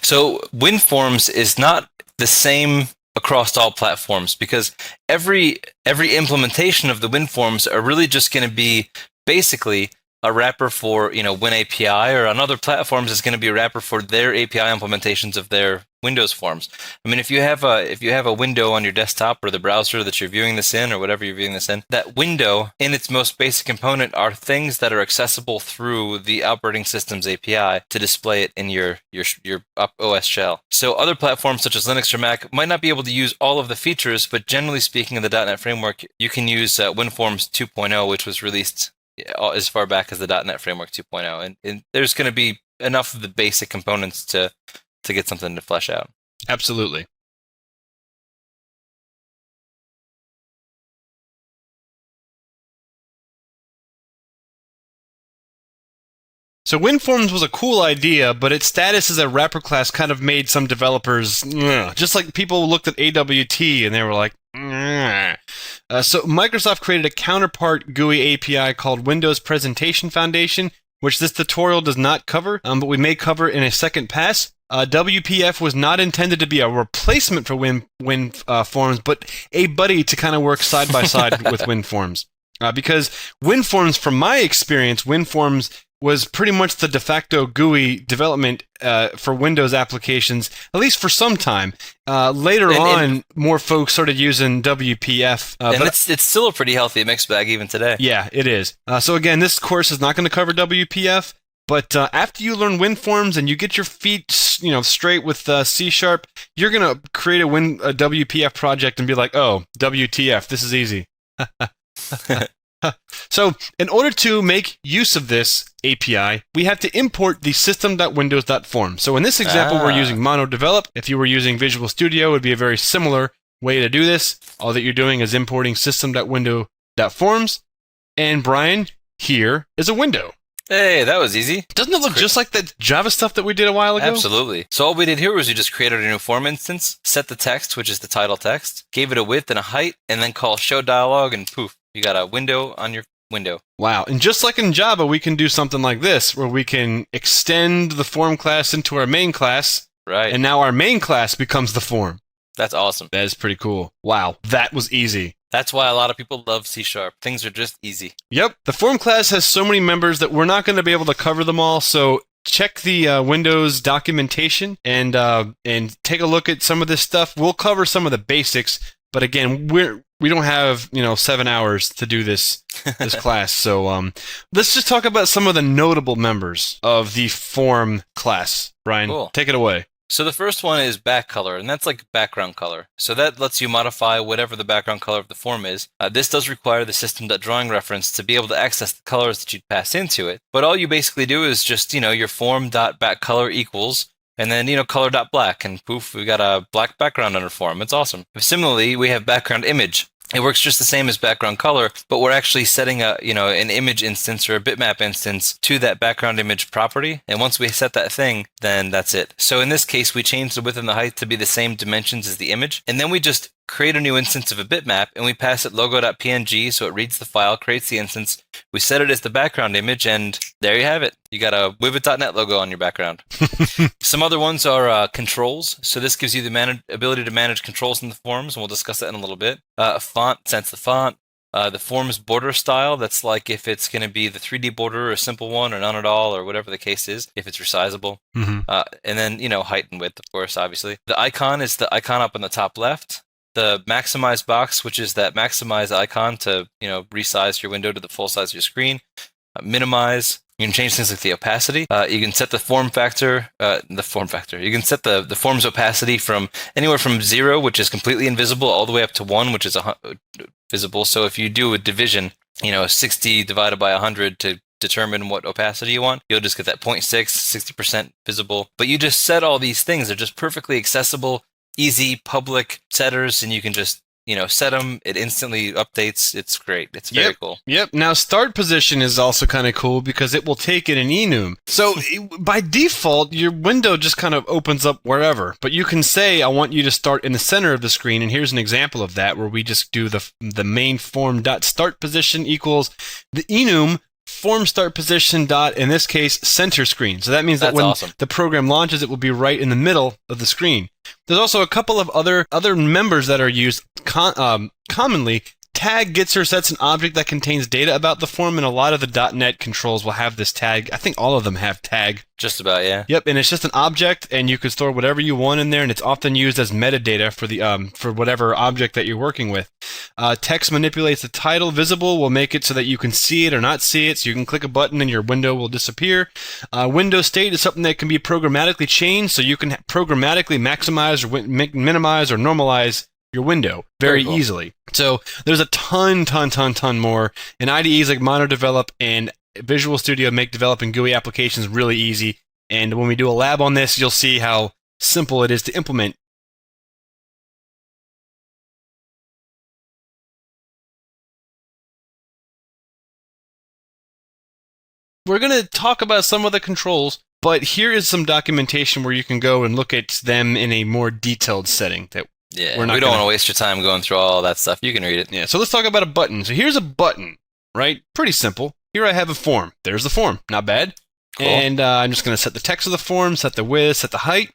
Speaker 2: So WinForms is not the same across all platforms because every implementation of the WinForms are really just going to be basically a wrapper for, WinAPI, or on other platforms it's going to be a wrapper for their API implementations of their Windows forms. I mean, if you have a window on your desktop or the browser that you're viewing this in or whatever you're viewing this in, that window in its most basic component are things that are accessible through the operating system's API to display it in your OS shell. So other platforms such as Linux or Mac might not be able to use all of the features, but generally speaking in the .NET framework, you can use WinForms 2.0, which was released as far back as the .NET Framework 2.0, and there's going to be enough of the basic components to get something to flesh out.
Speaker 5: Absolutely. So WinForms was a cool idea, but its status as a wrapper class kind of made some developers, just like people looked at AWT and they were like, so Microsoft created a counterpart GUI API called Windows Presentation Foundation, which this tutorial does not cover, but we may cover in a second pass. WPF was not intended to be a replacement for WinForms, but a buddy to kind of work side by side with WinForms. Because WinForms, from my experience, WinForms was pretty much the de facto GUI development for Windows applications, at least for some time. Later on, more folks started using WPF.
Speaker 2: And it's still a pretty healthy mixed bag even today.
Speaker 5: Yeah, it is. So again, this course is not going to cover WPF, but after you learn WinForms and you get your feet straight with C#, you're going to create a WPF project and be like, oh, WTF, this is easy. So, in order to make use of this API, we have to import the system.windows.form. So in this example, we're using MonoDevelop. If you were using Visual Studio, it would be a very similar way to do this. All that you're doing is importing system.window.forms. And Brian, here is a window.
Speaker 2: Hey, that was easy.
Speaker 5: Doesn't it look just like that Java stuff that we did a while ago?
Speaker 2: Absolutely. So all we did here was we just created a new form instance, set the text, which is the title text, gave it a width and a height, and then call show dialog, and poof, you got a window on your window.
Speaker 5: Wow. And just like in Java, we can do something like this, where we can extend the form class into our main class.
Speaker 2: Right.
Speaker 5: And now our main class becomes the form.
Speaker 2: That's awesome.
Speaker 5: That is pretty cool. Wow. That was easy.
Speaker 2: That's why a lot of people love C#. Things are just easy.
Speaker 5: Yep. The form class has so many members that we're not going to be able to cover them all, so check the Windows documentation and take a look at some of this stuff. We'll cover some of the basics, but again, we don't have 7 hours to do this class. So let's just talk about some of the notable members of the form class. Brian,
Speaker 2: Cool.
Speaker 5: Take it away.
Speaker 2: So the first one is back color, and that's like background color. So that lets you modify whatever the background color of the form is. This does require the system.drawing reference to be able to access the colors that you'd pass into it. But all you basically do is just, your form.backcolor equals, and then, color.black, and poof, we got a black background under form. It's awesome. Similarly, we have background image. It works just the same as background color, but we're actually setting an image instance or a bitmap instance to that background image property. And once we set that thing, then that's it. So in this case, we change the width and the height to be the same dimensions as the image. And then we just create a new instance of a bitmap, and we pass it logo.png, so it reads the file, creates the instance. We set it as the background image, and there you have it. You got a Wivet.net logo on your background. Some other ones are controls. So this gives you the ability to manage controls in the forms, and we'll discuss that in a little bit. Font, sense the font. The forms border style, that's like if it's going to be the 3D border or a simple one or none at all or whatever the case is, if it's resizable. And then, height and width, of course, obviously. The icon is the icon up in the top left. The maximize box, which is that maximize icon to, resize your window to the full size of your screen. Minimize. You can change things like the opacity. You can set the form factor. You can set the form's opacity from anywhere from 0, which is completely invisible, all the way up to 1, which is visible. So if you do a division, 60 divided by 100 to determine what opacity you want, you'll just get that 0.6, 60% visible. But you just set all these things. They're just perfectly accessible, easy, public setters, and you can just set them. It instantly updates. It's great. It's very cool.
Speaker 1: Yep. Now, start position is also kind of cool because it will take in an enum. So by default, your window just kind of opens up wherever. But you can say, I want you to start in the center of the screen. And here's an example of that where we just do the main form dot start position equals the enum form start position dot, in this case, center screen. So that means that when the program launches, it will be right in the middle of the screen. There's also a couple of other members that are used commonly. Tag gets or sets an object that contains data about the form, and a lot of the .NET controls will have this tag. I think all of them have tag.
Speaker 2: Just about, yeah.
Speaker 1: Yep, and it's just an object, and you can store whatever you want in there, and it's often used as metadata for the for whatever object that you're working with. Text manipulates the title. Visible will make it so that you can see it or not see it, so you can click a button and your window will disappear. Window state is something that can be programmatically changed, so you can programmatically maximize or minimize or normalize your window very easily. So there's a ton more. And IDEs like MonoDevelop and Visual Studio make developing GUI applications really easy. And when we do a lab on this, you'll see how simple it is to implement. We're going to talk about some of the controls, but here is some documentation where you can go and look at them in a more detailed setting.
Speaker 2: We don't want to waste your time going through all that stuff. You can read it.
Speaker 1: Yeah, so let's talk about a button. So here's a button, right? Pretty simple. Here I have a form. There's the form. Not bad.
Speaker 2: Cool.
Speaker 1: And I'm just going to set the text of the form, set the width, set the height.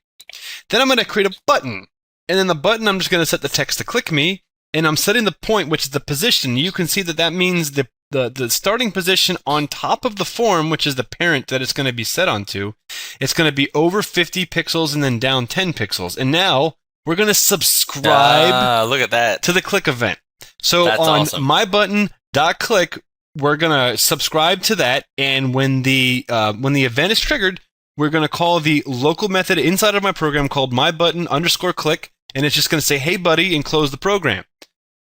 Speaker 1: Then I'm going to create a button. And then the button, I'm just going to set the text to click me. And I'm setting the point, which is the position. You can see that means the starting position on top of the form, which is the parent that it's going to be set onto. It's going to be over 50 pixels and then down 10 pixels. And now we're going to subscribe
Speaker 2: look at that.
Speaker 1: to the click event. So
Speaker 2: That's
Speaker 1: on
Speaker 2: awesome.
Speaker 1: mybutton.click, we're going to subscribe to that, and when the event is triggered, we're going to call the local method inside of my program called mybutton_click, and it's just going to say, hey, buddy, and close the program.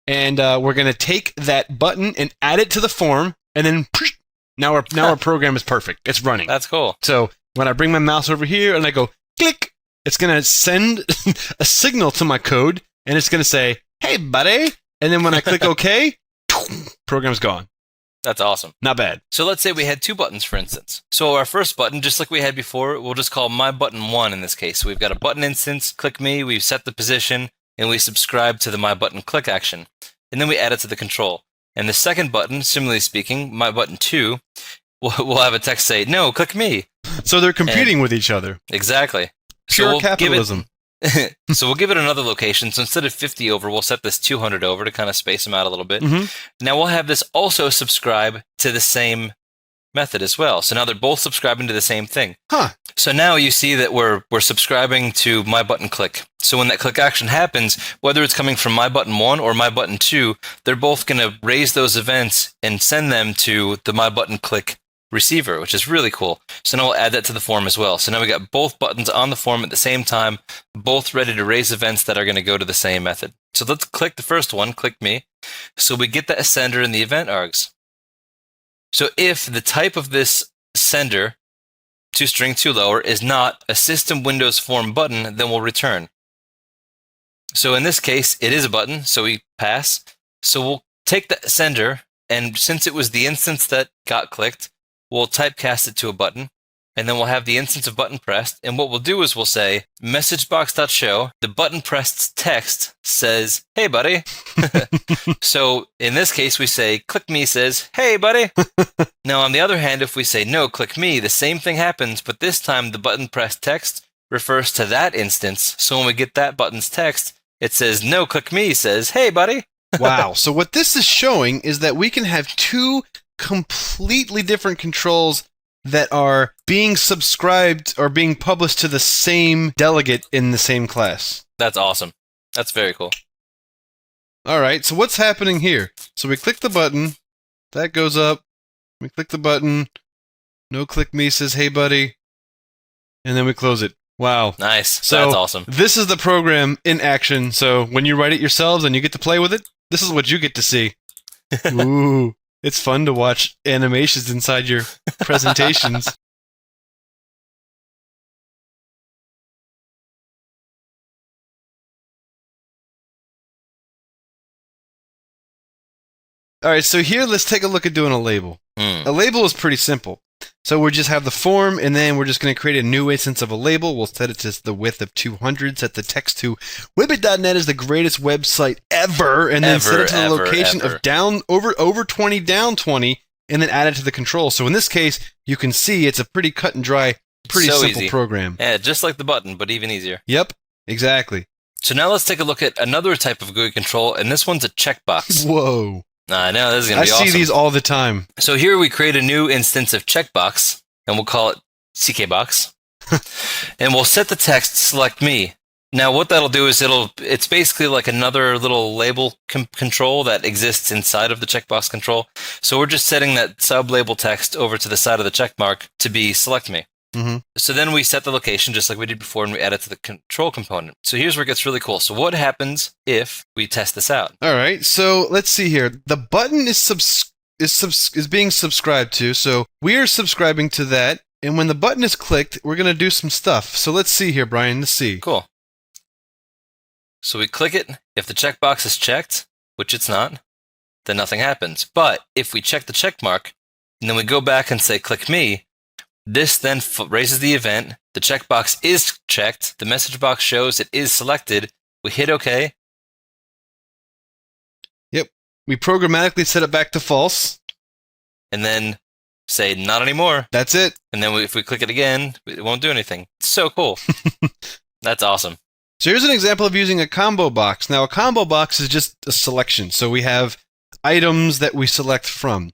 Speaker 1: And we're going to take that button and add it to the form, and then now our program is perfect. It's running.
Speaker 2: That's cool.
Speaker 1: So when I bring my mouse over here and I go click, it's going to send a signal to my code, and it's going to say, hey, buddy. And then when I click OK, program's gone.
Speaker 2: That's awesome.
Speaker 1: Not bad.
Speaker 2: So let's say we had two buttons, for instance. So our first button, just like we had before, we'll just call MyButton1 in this case. So we've got a button instance, click me, we've set the position, and we subscribe to the MyButton click action. And then we add it to the control. And the second button, similarly speaking, MyButton2, we'll have a text say, no, click me.
Speaker 1: So they're competing with each other.
Speaker 2: Exactly.
Speaker 1: Pure capitalism.
Speaker 2: So we'll give it another location. So instead of 50 over, we'll set this 200 over to kind of space them out a little bit. Now we'll have this also subscribe to the same method as well. So now they're both subscribing to the same thing. So now you see that we're subscribing to MyButtonClick. So when that click action happens, whether it's coming from MyButton1 or MyButton2, they're both going to raise those events and send them to the MyButtonClick receiver, which is really cool. So now we'll add that to the form as well. So now we got both buttons on the form at the same time, both ready to raise events that are going to go to the same method. So let's click the first one, click me. So we get the sender in the event args. So if the type of this sender, toString toLower, is not a system Windows form button, then we'll return. So in this case, it is a button, so we pass. So we'll take the sender, and since it was the instance that got clicked, we'll typecast it to a button. and then we'll have the instance of button pressed. And what we'll do is we'll say messagebox.show. The button pressed text says, "Hey, buddy." So in this case, we say click me says, "Hey, buddy." Now, on the other hand, if we say no, click me, the same thing happens, but this time the button pressed text refers to that instance. So when we get that button's text, it says no, click me says, "Hey, buddy."
Speaker 5: Wow. So what this is showing is that we can have two completely different controls that are being subscribed or being published to the same delegate in the same class.
Speaker 2: That's awesome. That's very cool.
Speaker 5: All right, so what's happening here? So we click the button, that goes up, we click the button, no click me says, "Hey, buddy," and then we close it. Wow.
Speaker 2: Nice.
Speaker 5: So
Speaker 2: that's awesome.
Speaker 5: This is the program in action. So when you write it yourselves and you get to play with it, this is what you get to see. Ooh. It's fun to watch animations inside your presentations. All right, so here let's take a look at doing a label. A label is pretty simple. So we just have the form, and then we're just going to create a new instance of a label. We'll set it to the width of 200, set the text to Wibbit.net is the greatest website ever, and then set it to the location of down over 20, down 20, and then add it to the control. So in this case, you can see it's a pretty cut and dry, pretty
Speaker 2: So
Speaker 5: simple
Speaker 2: easy.
Speaker 5: program.
Speaker 2: Yeah, just like the button, but even easier.
Speaker 5: Yep, exactly.
Speaker 2: So now let's take a look at another type of GUI control, and this one's a checkbox.
Speaker 5: Whoa.
Speaker 2: I know, this is going to be awesome.
Speaker 5: I see these all the time.
Speaker 2: So here we create a new instance of checkbox, and we'll call it CKBox. And we'll set the text select me. Now what that'll do is it's basically like another little label control that exists inside of the checkbox control. So we're just setting that sub-label text over to the side of the checkmark to be select me.
Speaker 5: Mm-hmm.
Speaker 2: So then we set the location just like we did before, and we add it to the control component. So here's where it gets really cool. So what happens if we test this out?
Speaker 5: All right, so let's see here. The button is being subscribed to, so we are subscribing to that. And when the button is clicked, we're going to do some stuff. So let's see here, Brian. Let's see.
Speaker 2: Cool. So we click it. If the checkbox is checked, which it's not, then nothing happens. But if we check the check mark, and then we go back and say click me, this then raises the event. The checkbox is checked. The message box shows it is selected. We hit OK.
Speaker 5: Yep. We programmatically set it back to false.
Speaker 2: And then say not anymore.
Speaker 5: That's it.
Speaker 2: And then if we click it again, it won't do anything. It's so cool. That's awesome.
Speaker 5: So here's an example of using a combo box. Now, a combo box is just a selection. So we have items that we select from.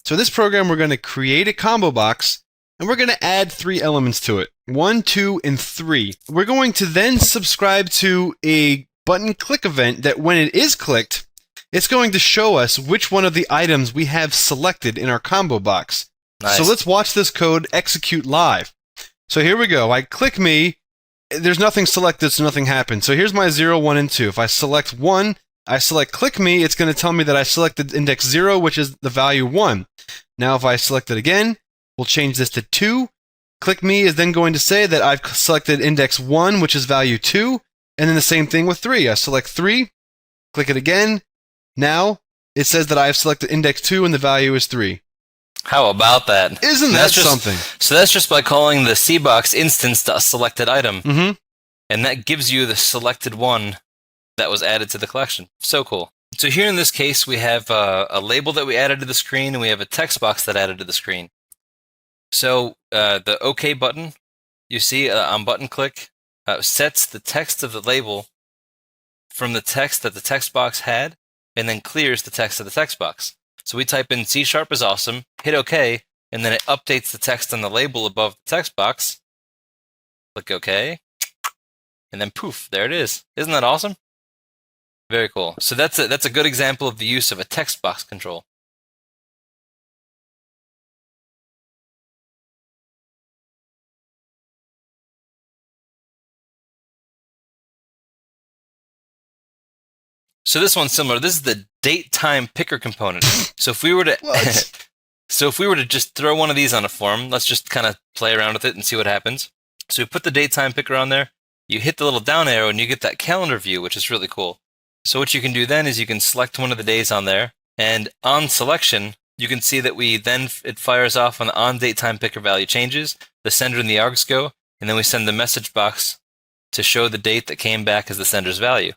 Speaker 5: So in this program, we're going to create a combo box, and we're going to add 3 elements to it. 1, 2, and 3. We're going to then subscribe to a button click event that when it is clicked, it's going to show us which one of the items we have selected in our combo box.
Speaker 2: Nice.
Speaker 5: So let's watch this code execute live. So here we go. I click me. There's nothing selected, so nothing happens. So here's my 0, 1, and 2. If I select 1, I select click me, it's going to tell me that I selected index 0, which is the value 1. Now if I select it again, we'll change this to 2. Click me is then going to say that I've selected index 1, which is value 2. And then the same thing with 3. I select 3, click it again. Now it says that I've selected index 2 and the value is 3.
Speaker 2: How about that?
Speaker 5: Isn't that something?
Speaker 2: So that's just by calling the CBox instance to a selected item.
Speaker 5: Mm-hmm.
Speaker 2: And that gives you the selected one that was added to the collection. So cool. So here in this case, we have a label that we added to the screen, and we have a text box that added to the screen. So the OK button, you see on button click, sets the text of the label from the text that the text box had, and then clears the text of the text box. So we type in C# is awesome, hit OK, and then it updates the text on the label above the text box. Click OK, and then poof, there it is. Isn't that awesome? Very cool. So that's a good example of the use of a text box control. So this one's similar. This is the date time picker component. So if we were to just throw one of these on a form, let's just kind of play around with it and see what happens. So we put the date time picker on there. You hit the little down arrow and you get that calendar view, which is really cool. So what you can do then is you can select one of the days on there, and on selection, you can see that it fires off when the on date time picker value changes. the sender and the args go, and then we send the message box to show the date that came back as the sender's value.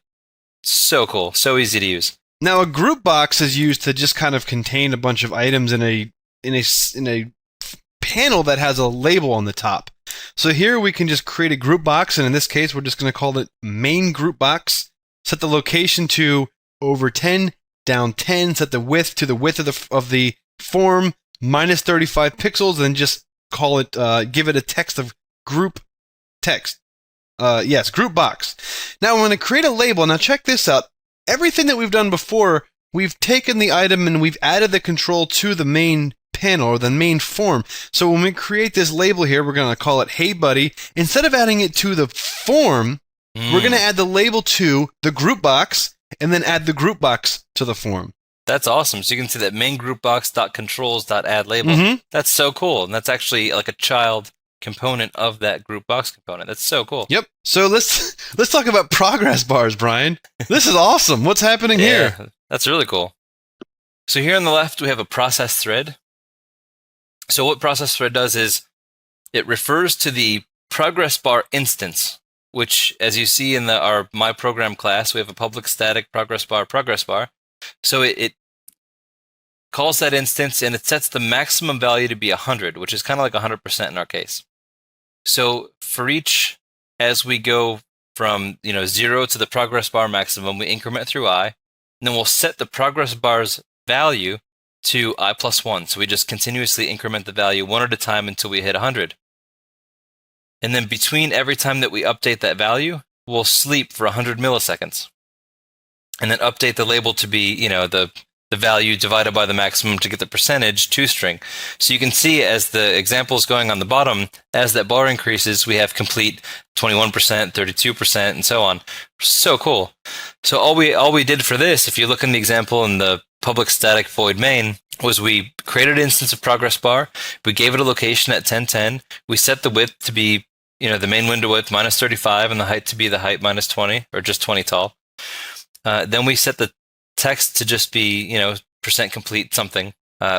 Speaker 2: So cool, so easy to use.
Speaker 5: Now, a group box is used to just kind of contain a bunch of items in a panel that has a label on the top. So here we can just create a group box, and in this case, we're just going to call it main group box. Set the location to over 10, down 10. Set the width to the width of the form, minus 35 pixels, and then just call it, give it a text of group text. Yes, group box. Now, I'm going to create a label. Now, check this out. Everything that we've done before, we've taken the item and we've added the control to the main panel or the main form. So when we create this label here, we're going to call it Hey Buddy. Instead of adding it to the form, we're going to add the label to the group box and then add the group box to the form.
Speaker 2: That's awesome. So you can see that main group box.controls.add label. That's so cool. And that's actually like a child component of that group box component. That's so cool.
Speaker 5: Yep. So let's talk about progress bars, Brian. This is awesome. What's happening here?
Speaker 2: That's really cool. So here on the left, we have a process thread. So what process thread does is it refers to the progress bar instance, which, as you see in our My Program class, we have a public static progress bar. So it calls that instance, and it sets the maximum value to be 100, which is kind of like 100% in our case. So for each, as we go from 0 to the progress bar maximum, we increment through I, and then we'll set the progress bar's value to I plus 1. So we just continuously increment the value one at a time until we hit 100. And then between every time that we update that value, we'll sleep for 100 milliseconds. And then update the label to be, the value divided by the maximum to get the percentage toString. So you can see as the example is going on the bottom, as that bar increases, we have complete 21%, 32%, and so on. So cool. So all we did for this, if you look in the example in the public static void main, was we created an instance of progress bar. We gave it a location at 1010. We set the width to be, the main window width minus 35 and the height to be the height minus 20 or just 20 tall. Then we set the text to just be, percent complete something.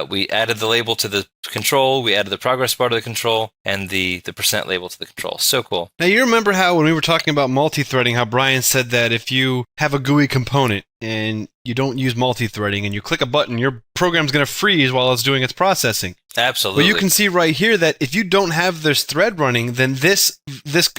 Speaker 2: We added the label to the control, we added the progress bar to the control, and the percent label to the control. So cool.
Speaker 5: Now, you remember how when we were talking about multi-threading, how Brian said that if you have a GUI component and you don't use multi-threading and you click a button, your program's going to freeze while it's doing its processing.
Speaker 2: Absolutely.
Speaker 5: Well, you can see right here that if you don't have this thread running, then this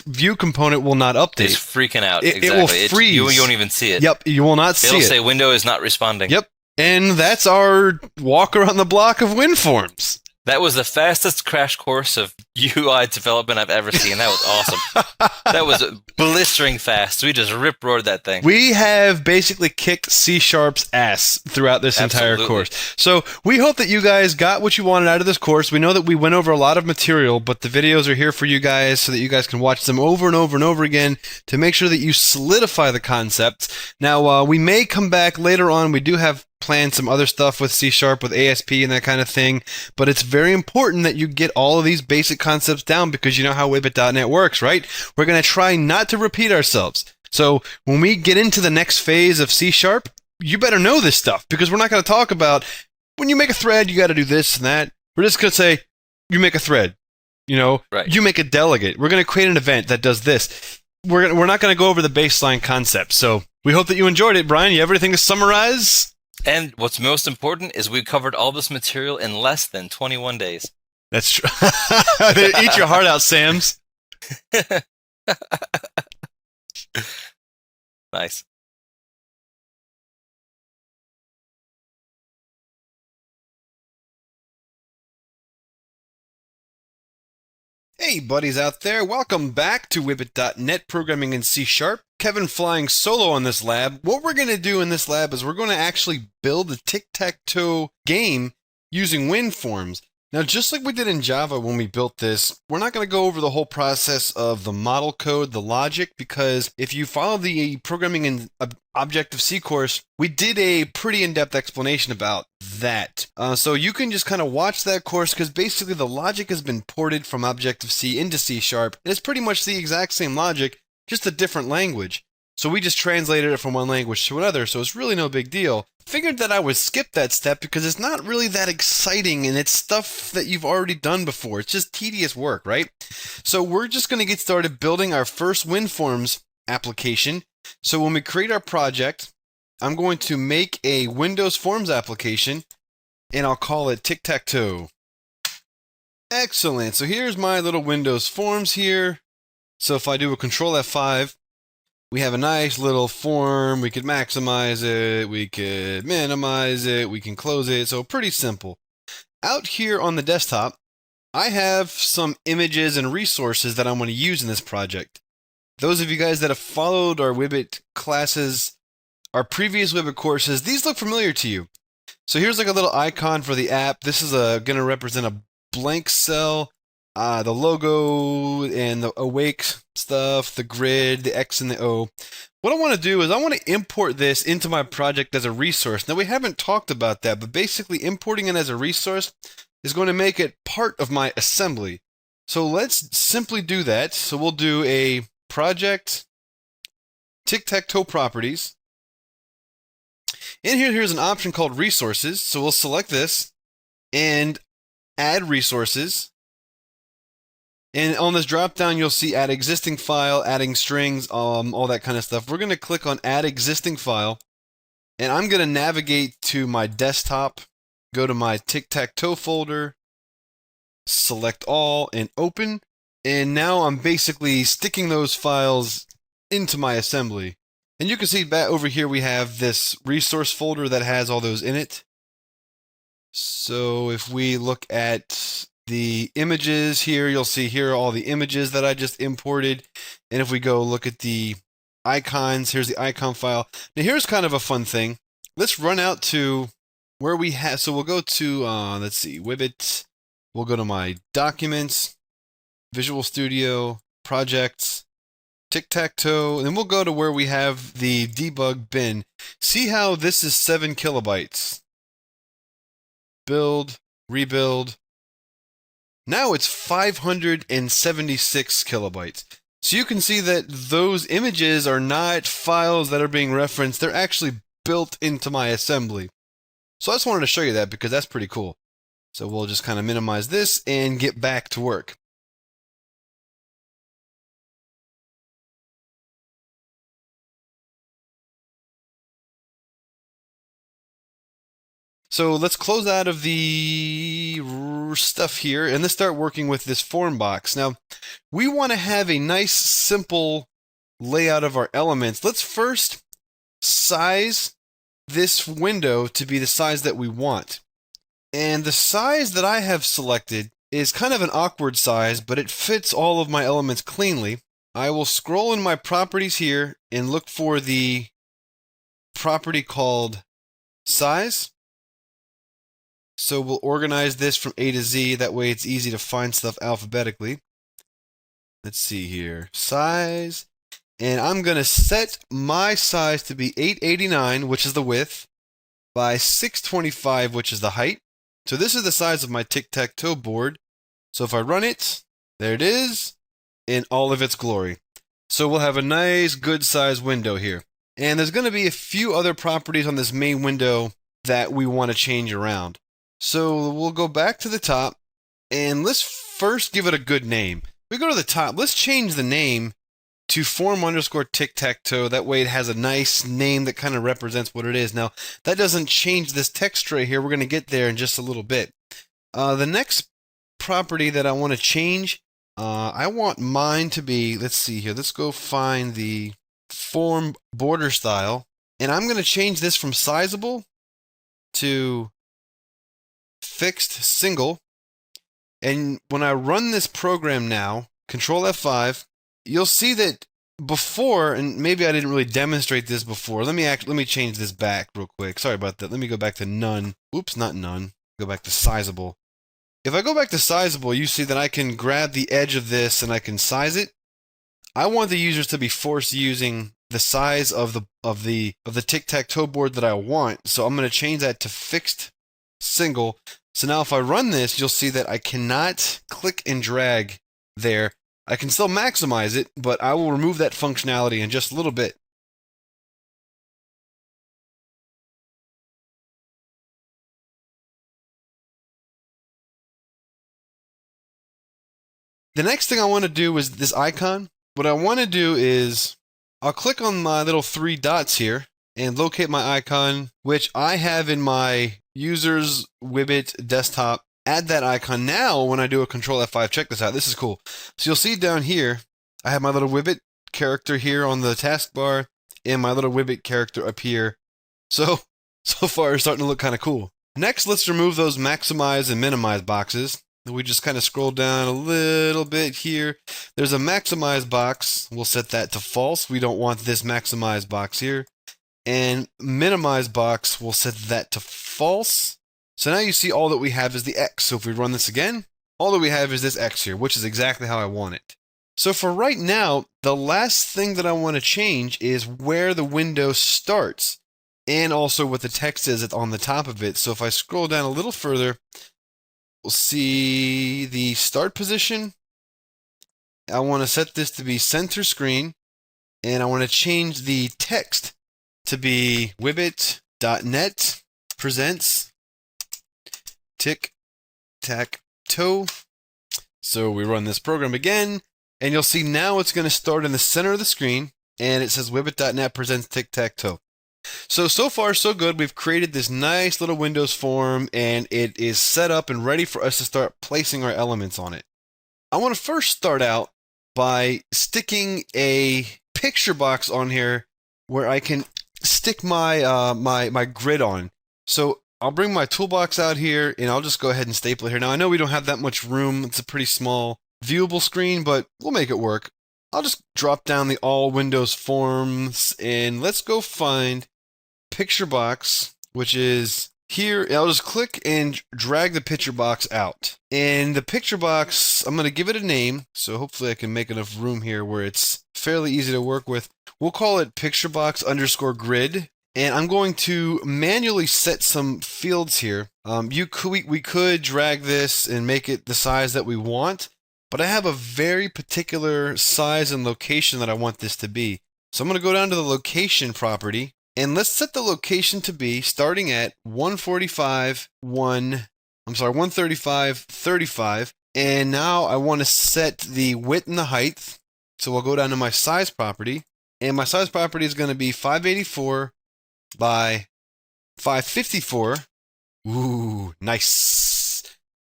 Speaker 5: view component will not update.
Speaker 2: It's freaking out.
Speaker 5: It will freeze.
Speaker 2: You won't even see it.
Speaker 5: Yep, you will not see it.
Speaker 2: It'll say window is not responding.
Speaker 5: Yep. And that's our walk around the block of WinForms.
Speaker 2: That was the fastest crash course of UI development I've ever seen. That was awesome. That was blistering fast. We just rip-roared that thing.
Speaker 5: We have basically kicked C#'s ass throughout this entire course. So we hope that you guys got what you wanted out of this course. We know that we went over a lot of material, but the videos are here for you guys so that you guys can watch them over and over and over again to make sure that you solidify the concepts. Now, we may come back later on. We do have planned some other stuff with C#, with ASP and that kind of thing, but it's very important that you get all of these basic concepts down because you know how Whippet.net works, right? We're going to try not to repeat ourselves. So when we get into the next phase of C#, you better know this stuff because we're not going to talk about when you make a thread, you got to do this and that. We're just going to say, you make a thread,
Speaker 2: right.
Speaker 5: You make a delegate. We're going to create an event that does this. We're not going to go over the baseline concepts. So we hope that you enjoyed it. Brian, you have anything to summarize?
Speaker 2: And what's most important is we covered all this material in less than 21 days.
Speaker 5: That's true. Eat your heart out, Sams.
Speaker 2: Nice.
Speaker 5: Hey, buddies out there. Welcome back to Whippet.net Programming in C#. Kevin flying solo on this lab. What we're going to do in this lab is we're going to actually build a TicTacToe game using WinForms. Now, just like we did in Java when we built this, we're not going to go over the whole process of the model code, the logic, because if you follow the Programming in Objective-C course, we did a pretty in-depth explanation about that. So you can just kind of watch that course because basically the logic has been ported from Objective-C into C#, and it's pretty much the exact same logic, just a different language. So we just translated it from one language to another, so it's really no big deal. Figured that I would skip that step because it's not really that exciting and it's stuff that you've already done before. It's just tedious work, right? So we're just going to get started building our first WinForms application. So when we create our project, I'm going to make a Windows Forms application and I'll call it TicTacToe. Excellent. So here's my little Windows Forms here. So if I do a Control F5, we have a nice little form. We could maximize it. We could minimize it. We can close it. So pretty simple. Out here on the desktop, I have some images and resources that I'm going to use in this project. Those of you guys that have followed our Wibbit classes, our previous Wibbit courses, these look familiar to you. So here's like a little icon for the app. This is going to represent a blank cell. The logo and the awake stuff, the grid, the X and the O. What I want to do is I want to import this into my project as a resource. Now, we haven't talked about that, but basically importing it as a resource is going to make it part of my assembly. So let's simply do that. So we'll do a project TicTacToe properties. And here's an option called resources. So we'll select this and add resources. And on this drop down, you'll see add existing file, adding strings, all that kind of stuff. We're going to click on add existing file, and I'm going to navigate to my desktop, go to my TicTacToe folder, select all, and open. And now I'm basically sticking those files into my assembly. And you can see back over here we have this resource folder that has all those in it. So if we look at the images here, you'll see here all the images that I just imported. And if we go look at the icons, here's the icon file. Now here's kind of a fun thing. Let's run out to where we have, so we'll go to, let's see, Wibbit. We'll go to my documents, Visual Studio, projects, TicTacToe, and then we'll go to where we have the debug bin. See how this is 7 kilobytes. Build, rebuild. Now it's 576 kilobytes. So you can see that those images are not files that are being referenced. They're actually built into my assembly. So I just wanted to show you that because that's pretty cool. So we'll just kind of minimize this and get back to work. So let's close out of the stuff here and let's start working with this form box. Now, we want to have a nice, simple layout of our elements. Let's first size this window to be the size that we want. And the size that I have selected is kind of an awkward size, but it fits all of my elements cleanly. I will scroll in my properties here and look for the property called size. So we'll organize this from A to Z. That way it's easy to find stuff alphabetically. Let's see here. Size. And I'm going to set my size to be 889, which is the width, by 625, which is the height. So this is the size of my TicTacToe board. So if I run it, there it is, in all of its glory. So we'll have a nice, good size window here. And there's going to be a few other properties on this main window that we want to change around. So we'll go back to the top and let's first give it a good name. We go to the top, let's change the name to form_TicTacToe. That way it has a nice name that kind of represents what it is. Now, that doesn't change this text tray here. We're going to get there in just a little bit. The next property that I want to change, I want mine to be, let's see here. Let's go find the form border style. And I'm going to change this from sizable to fixed single. And when I run this program now, Control F5, you'll see that before, and maybe I didn't really demonstrate this before. Let me change this back real quick. Sorry about that. Let me go back to none. Oops, not none. Go back to sizable. If I go back to sizable, you see that I can grab the edge of this and I can size it. I want the users to be forced using the size of the TicTacToe board that I want. So I'm going to change that to fixed single. So now if I run this, you'll see that I cannot click and drag there. I can still maximize it, but I will remove that functionality in just a little bit. The next thing I want to do is this icon. What I want to do is I'll click on my little 3 dots here and locate my icon, which I have in my users Wibbit desktop. Add that icon. Now, when I do a Control F5, check this out. This is cool. So you'll see down here, I have my little Wibbit character here on the taskbar and my little Wibbit character up here. So far, it's starting to look kind of cool. Next, let's remove those maximize and minimize boxes. We just kind of scroll down a little bit here. There's a maximize box. We'll set that to false. We don't want this maximize box here. And minimize box, we'll set that to false. So now you see all that we have is the X. So if we run this again, all that we have is this X here, which is exactly how I want it. So for right now, the last thing that I want to change is where the window starts and also what the text is on the top of it. So if I scroll down a little further, we'll see the start position. I want to set this to be center screen, and I want to change the text to be Wibbit.net presents TicTacToe. So we run this program again, and you'll see now it's going to start in the center of the screen, and it says Wibbit.net presents TicTacToe. So far, so good. We've created this nice little Windows form, and it is set up and ready for us to start placing our elements on it. I want to first start out by sticking a picture box on here where I can stick my my grid on. So I'll bring my toolbox out here, and I'll just go ahead and staple it here. Now, I know we don't have that much room. It's a pretty small viewable screen, but we'll make it work. I'll just drop down the all Windows forms, and let's go find picture box, which is here. I'll just click and drag the picture box out. And the picture box, I'm going to give it a name, so hopefully I can make enough room here where it's fairly easy to work with. We'll call it picture box underscore grid. And I'm going to manually set some fields here. We could drag this and make it the size that we want, but I have a very particular size and location that I want this to be. So I'm going to go down to the location property, and let's set the location to be starting at 135.35. And now I want to set the width and the height. So we'll go down to my size property, and my size property is going to be 584 by 554. Ooh, nice.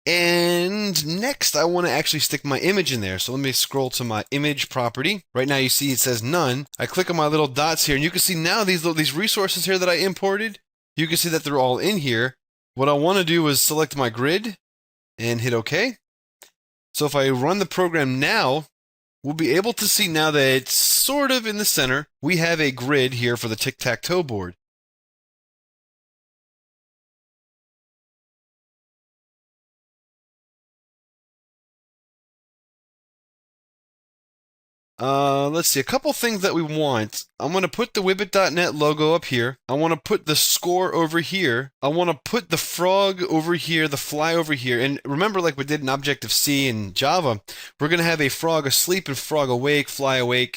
Speaker 5: And next I want to actually stick my image in there. So let me scroll to my image property. Right now you see it says none. I click on my little dots here, and you can see now these resources here that I imported, you can see that they're all in here. What I want to do is select my grid and hit OK. So if I run the program now, we'll be able to see now that it's sort of in the center. We have a grid here for the tic-tac-toe board. Let's see, a couple things that we want. I'm going to put the Wibbit.net logo up here. I want to put the score over here. I want to put the frog over here, the fly over here. And remember, like we did in Objective-C in Java, we're going to have a frog asleep and frog awake,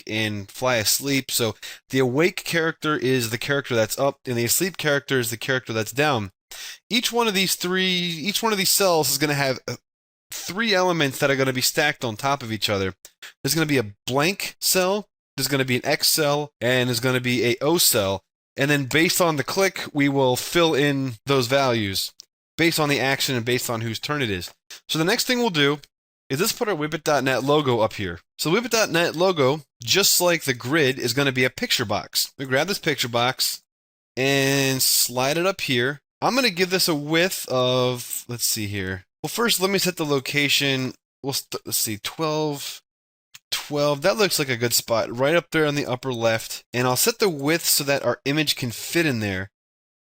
Speaker 5: and fly asleep. So the awake character is the character that's up, and the asleep character is the character that's down. Each one of these cells is going to have 3 elements that are going to be stacked on top of each other. There's going to be a blank cell, there's going to be an X cell, and there's going to be a O cell. And then based on the click, we will fill in those values based on the action and based on whose turn it is. So the next thing we'll do is let's put our Wibbit.net logo up here. So the Wibbit.net logo, just like the grid, is going to be a picture box. We grab this picture box and slide it up here. I'm going to give this a width of, let's see here. Well, first, let me set the location. Let's see, 12. That looks like a good spot, right up there on the upper left. And I'll set the width so that our image can fit in there.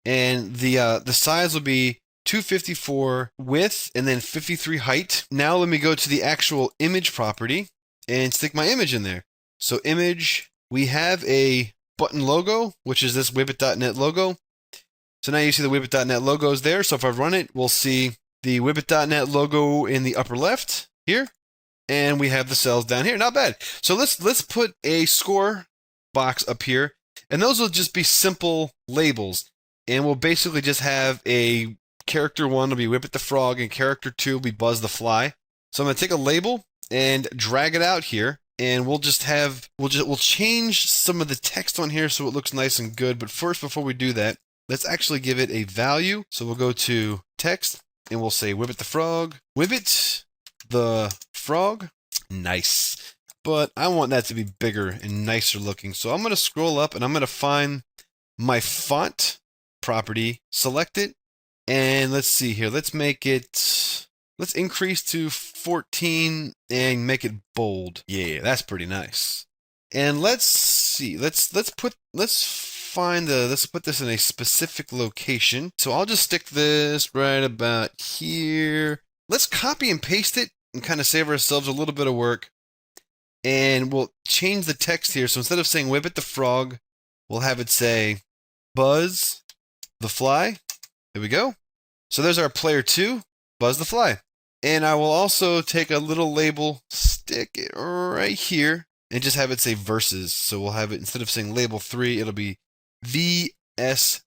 Speaker 5: And the size will be 254 width and then 53 height. Now let me go to the actual image property and stick my image in there. So image, we have a button logo, which is this Wibbit.net logo. So now you see the Wibbit.net logo is there. So if I run it, we'll see the Wibbit.net logo in the upper left here, and we have the cells down here. Not bad. So let's put a score box up here, and those will just be simple labels, and we'll basically just have a character 1 will be Wibbit the frog, and character 2 will be Buzz the fly. So I'm going to take a label, and drag it out here. And we'll change some of the text on here so it looks nice and good. But first, before we do that, let's actually give it a value. So we'll go to text and we'll say Whibbit the Frog. Whibbit the Frog. Nice. But I want that to be bigger and nicer looking. So I'm going to scroll up and I'm going to find my font property, select it, and let's see here. Let's increase to 14 and make it bold. Yeah, that's pretty nice. And let's see. Let's put this in a specific location. So I'll just stick this right about here. Let's copy and paste it and kind of save ourselves a little bit of work. And we'll change the text here. So instead of saying Whibbit the Frog, we'll have it say Buzz the Fly. There we go. So there's our player 2, Buzz the Fly. And I will also take a little label, stick it right here, and just have it say versus. So we'll have it, instead of saying label 3, it'll be VS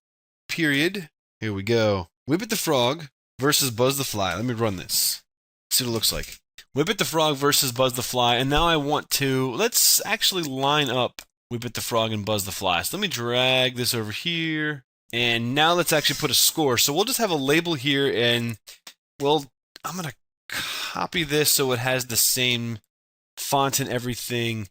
Speaker 5: period. Here we go. Whibbit the Frog versus Buzz the Fly. Let me run this. See what it looks like. Whibbit the Frog versus Buzz the Fly. And now let's actually line up Whibbit the Frog and Buzz the Fly. So let me drag this over here. And now let's actually put a score. So we'll just have a label here, and I'm going to copy this so it has the same font and everything,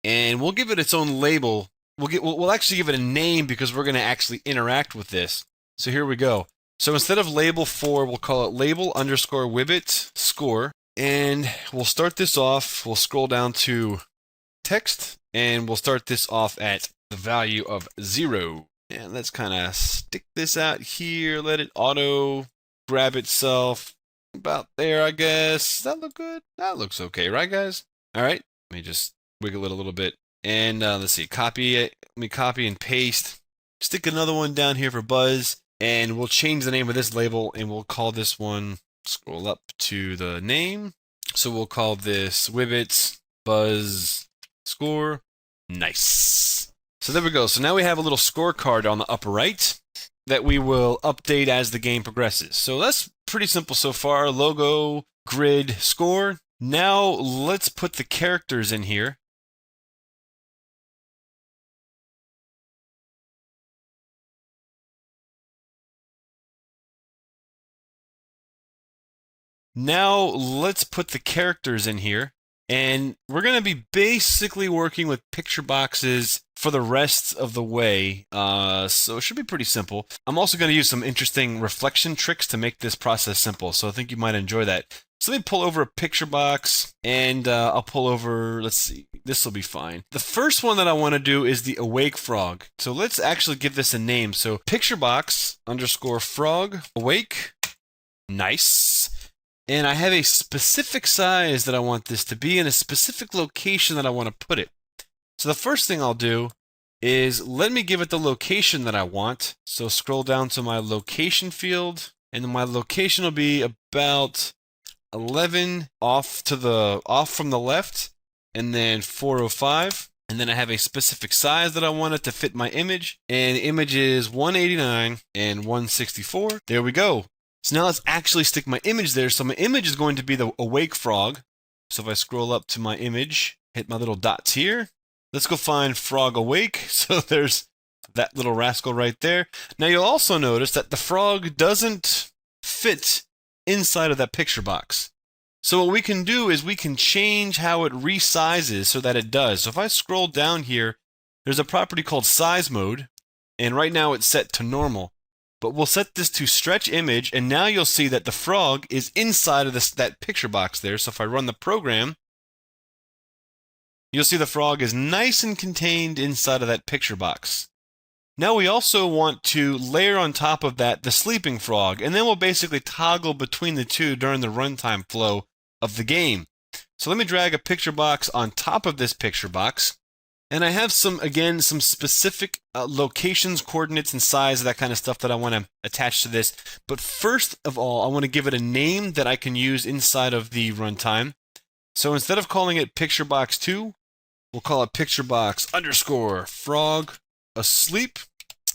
Speaker 5: and we'll give it its own label. We'll actually give it a name because we're going to actually interact with this. So here we go. So instead of label 4, we'll call it label_Whibbit score, and we'll start this off. We'll scroll down to text, and we'll start this off at the value of 0. And let's kind of stick this out here. Let it auto grab itself. About there, I guess. Does that look good? That looks okay, right, guys? All right. Let me just wiggle it a little bit. And let's see. Copy it. Let me copy and paste. Stick another one down here for Buzz. And we'll change the name of this label, and we'll call this one, scroll up to the name. So we'll call this Whibbit Buzz Score. Nice. So there we go. So now we have a little scorecard on the upper right that we will update as the game progresses. So that's pretty simple so far. Logo, grid, score. Now let's put the characters in here. And we're going to be basically working with picture boxes for the rest of the way. So it should be pretty simple. I'm also going to use some interesting reflection tricks to make this process simple. So I think you might enjoy that. So let me pull over a picture box, and I'll pull over, let's see, this will be fine. The first one that I want to do is the awake frog. So let's actually give this a name. So picture box _ frog awake. Nice. And I have a specific size that I want this to be and a specific location that I want to put it. So the first thing I'll do is let me give it the location that I want. So scroll down to my location field, and then my location will be about 11 off from the left, and then 405. And then I have a specific size that I want it to fit my image, and the image is 189 and 164. There we go. So now let's actually stick my image there. So my image is going to be the awake frog. So if I scroll up to my image, hit my little dots here, let's go find frog awake. So there's that little rascal right there. Now you'll also notice that the frog doesn't fit inside of that picture box. So what we can do is we can change how it resizes so that it does. So if I scroll down here, there's a property called size mode, and right now it's set to normal. But we'll set this to stretch image, and now you'll see that the frog is inside of that picture box there. So if I run the program, you'll see the frog is nice and contained inside of that picture box. Now we also want to layer on top of that the sleeping frog, and then we'll basically toggle between the two during the runtime flow of the game. So let me drag a picture box on top of this picture box. And I have some specific locations, coordinates, and size, that kind of stuff that I want to attach to this. But first of all, I want to give it a name that I can use inside of the runtime. So instead of calling it picture box 2, we'll call it picture box _ frog asleep.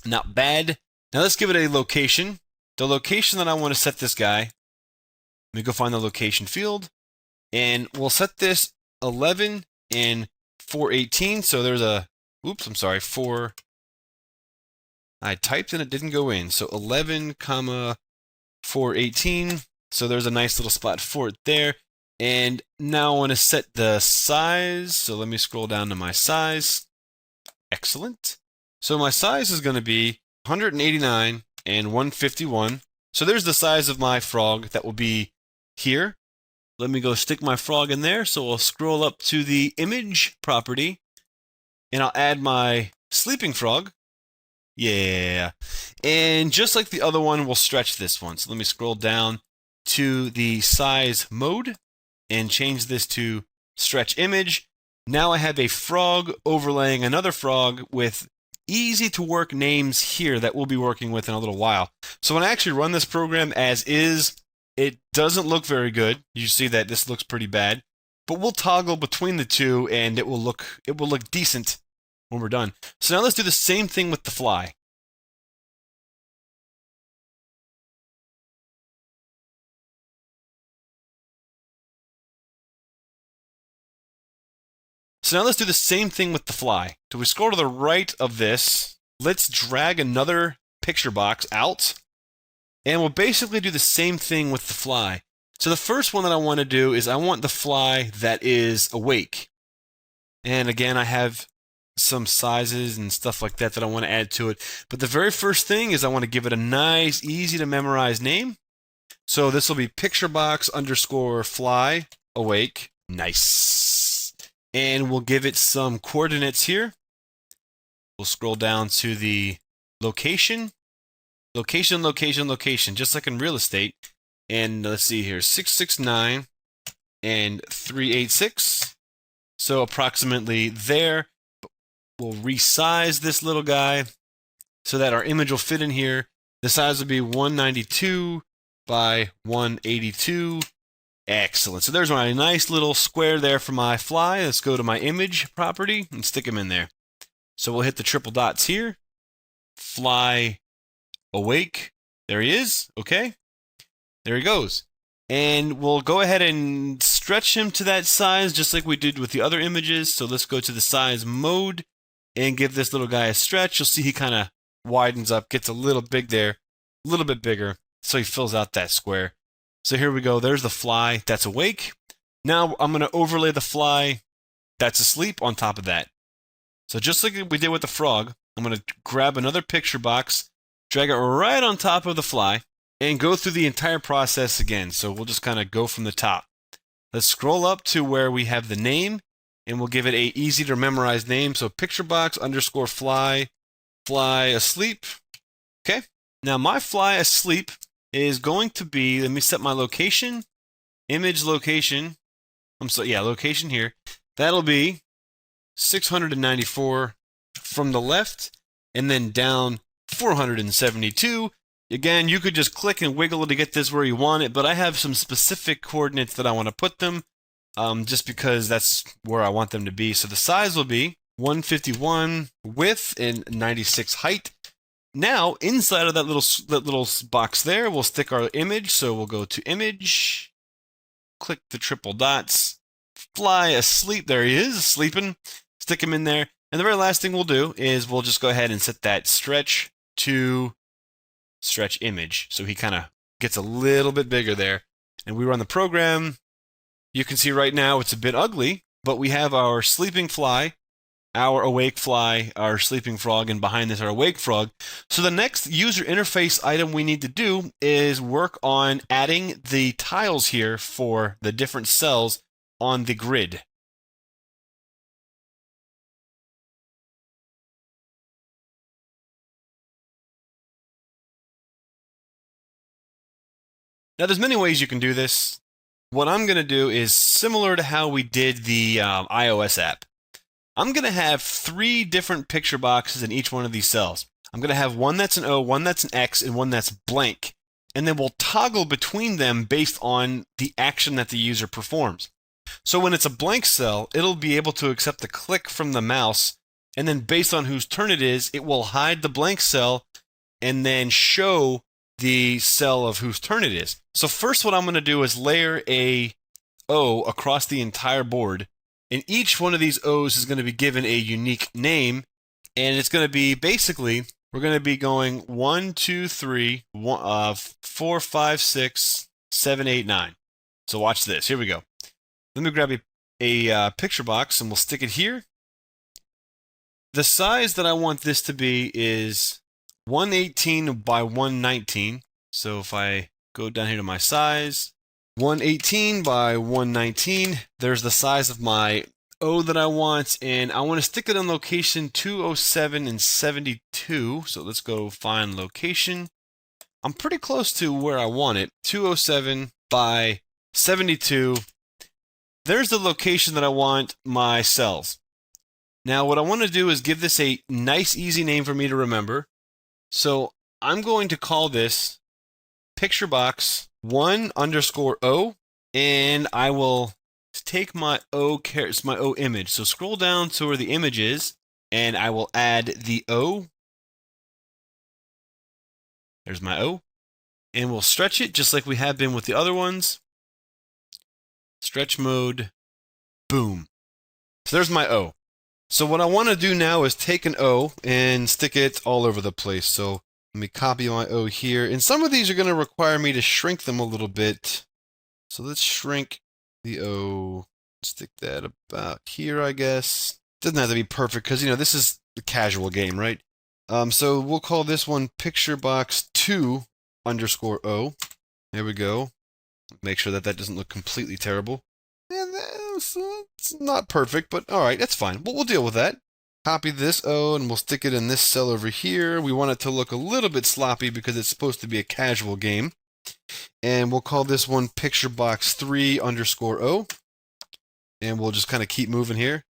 Speaker 5: Not bad. Now let's give it a location. The location that I want to set this guy, let me go find the location field.
Speaker 1: And we'll set this 11 and 418. So there's a, oops, I'm sorry, 4. I typed and it didn't go in. So 11, comma 418. So there's a nice little spot for it there. And now I want to set the size. So let me scroll down to my size. Excellent. So my size is going to be 189 and 151. So there's the size of my frog that will be here. Let me go stick my frog in there. So we'll scroll up to the image property and I'll add my sleeping frog. Yeah. And just like the other one, we'll stretch this one. So let me scroll down to the size mode and change this to stretch image. Now I have a frog overlaying another frog with easy to work names here that we'll be working with in a little while. So when I actually run this program as is, it doesn't look very good. You see that this looks pretty bad, but we'll toggle between the two and it will look decent when we're done. So now let's do the same thing with the fly. So now let's do the same thing with the fly. So we scroll to the right of this. Let's drag another picture box out. And we'll basically do the same thing with the fly. So the first one that I want to do is I want the fly that is awake. And again, I have some sizes and stuff like that that I want to add to it. But the very first thing is I want to give it a nice, easy to memorize name. So this will be picture box underscore fly awake. Nice. And we'll give it some coordinates here. We'll scroll down to the location. Location, location, location, just like in real estate. And let's see here, 669 and 386. So approximately there. We'll resize this little guy so that our image will fit in here. The size will be 192 by 182. Excellent. So there's my nice little square there for my fly. Let's go to my image property and stick him in there. So we'll hit the triple dots here. Fly awake. There he is. Okay. There he goes. And we'll go ahead and stretch him to that size just like we did with the other images. So let's go to the size mode and give this little guy a stretch. You'll see he kind of widens up, gets a little big there, a little bit bigger. So he fills out that square. So here we go. There's the fly that's awake. Now I'm going to overlay the fly that's asleep on top of that. So just like we did with the frog, I'm going to grab another picture box, drag it right on top of the fly, and go through the entire process again. So we'll just kind of go from the top. Let's scroll up to where we have the name, and we'll give it a easy to memorize name. So picture box underscore fly, fly asleep. Okay. Now my fly asleep is going to be, let me set my location, image location. Location here. That'll be 694 from the left, and then down 472. Again, you could just click and wiggle to get this where you want it, but I have some specific coordinates that I want to put them, just because that's where I want them to be. So the size will be 151 width and 96 height. Now, inside of that little box there, we'll stick our image. So we'll go to image, click the triple dots, fly asleep. There he is, sleeping. Stick him in there. And the very last thing we'll do is we'll just go ahead and set that stretch to stretch image. So he kind of gets a little bit bigger there. And we run the program. You can see right now it's a bit ugly, but we have our sleeping fly, our awake fly, our sleeping frog, and behind this our awake frog. So the next user interface item we need to do is work on adding the tiles here for the different cells on the grid. Now there's many ways you can do this. What I'm going to do is similar to how we did the iOS app. I'm going to have 3 different picture boxes in each one of these cells. I'm going to have one that's an O, one that's an X, and one that's blank. And then we'll toggle between them based on the action that the user performs. So when it's a blank cell, it'll be able to accept the click from the mouse, and then based on whose turn it is, it will hide the blank cell and then show the cell of whose turn it is. So first what I'm going to do is layer a O across the entire board. And each one of these O's is going to be given a unique name. And it's going to be basically, we're going to be going 1, 2, 3, 4, 5, 6, 7, 8, 9. So watch this. Here we go. Let me grab a picture box and we'll stick it here. The size that I want this to be is 118 by 119. So if I go down here to my size, 118 by 119, there's the size of my O that I want, and I want to stick it on location 207 and 72. So let's go find location. I'm pretty close to where I want it, 207 by 72. There's the location that I want my cells. Now what I want to do is give this a nice easy name for me to remember. So I'm going to call this picture box 1 underscore O, and I will take my O image. So scroll down to where the image is, and I will add the O. There's my O. And we'll stretch it just like we have been with the other ones. Stretch mode. Boom. So there's my O. So what I want to do now is take an O and stick it all over the place. So let me copy my O here. And some of these are going to require me to shrink them a little bit. So let's shrink the O. Stick that about here, I guess. Doesn't have to be perfect because, you know, this is the casual game, right? So we'll call this one picture box 2 underscore O. There we go. Make sure that doesn't look completely terrible. And it's not perfect, but all right, that's fine. We'll deal with that. Copy this O and we'll stick it in this cell over here. We want it to look a little bit sloppy because it's supposed to be a casual game. And we'll call this one picture box 3 underscore O. And we'll just kind of keep moving here.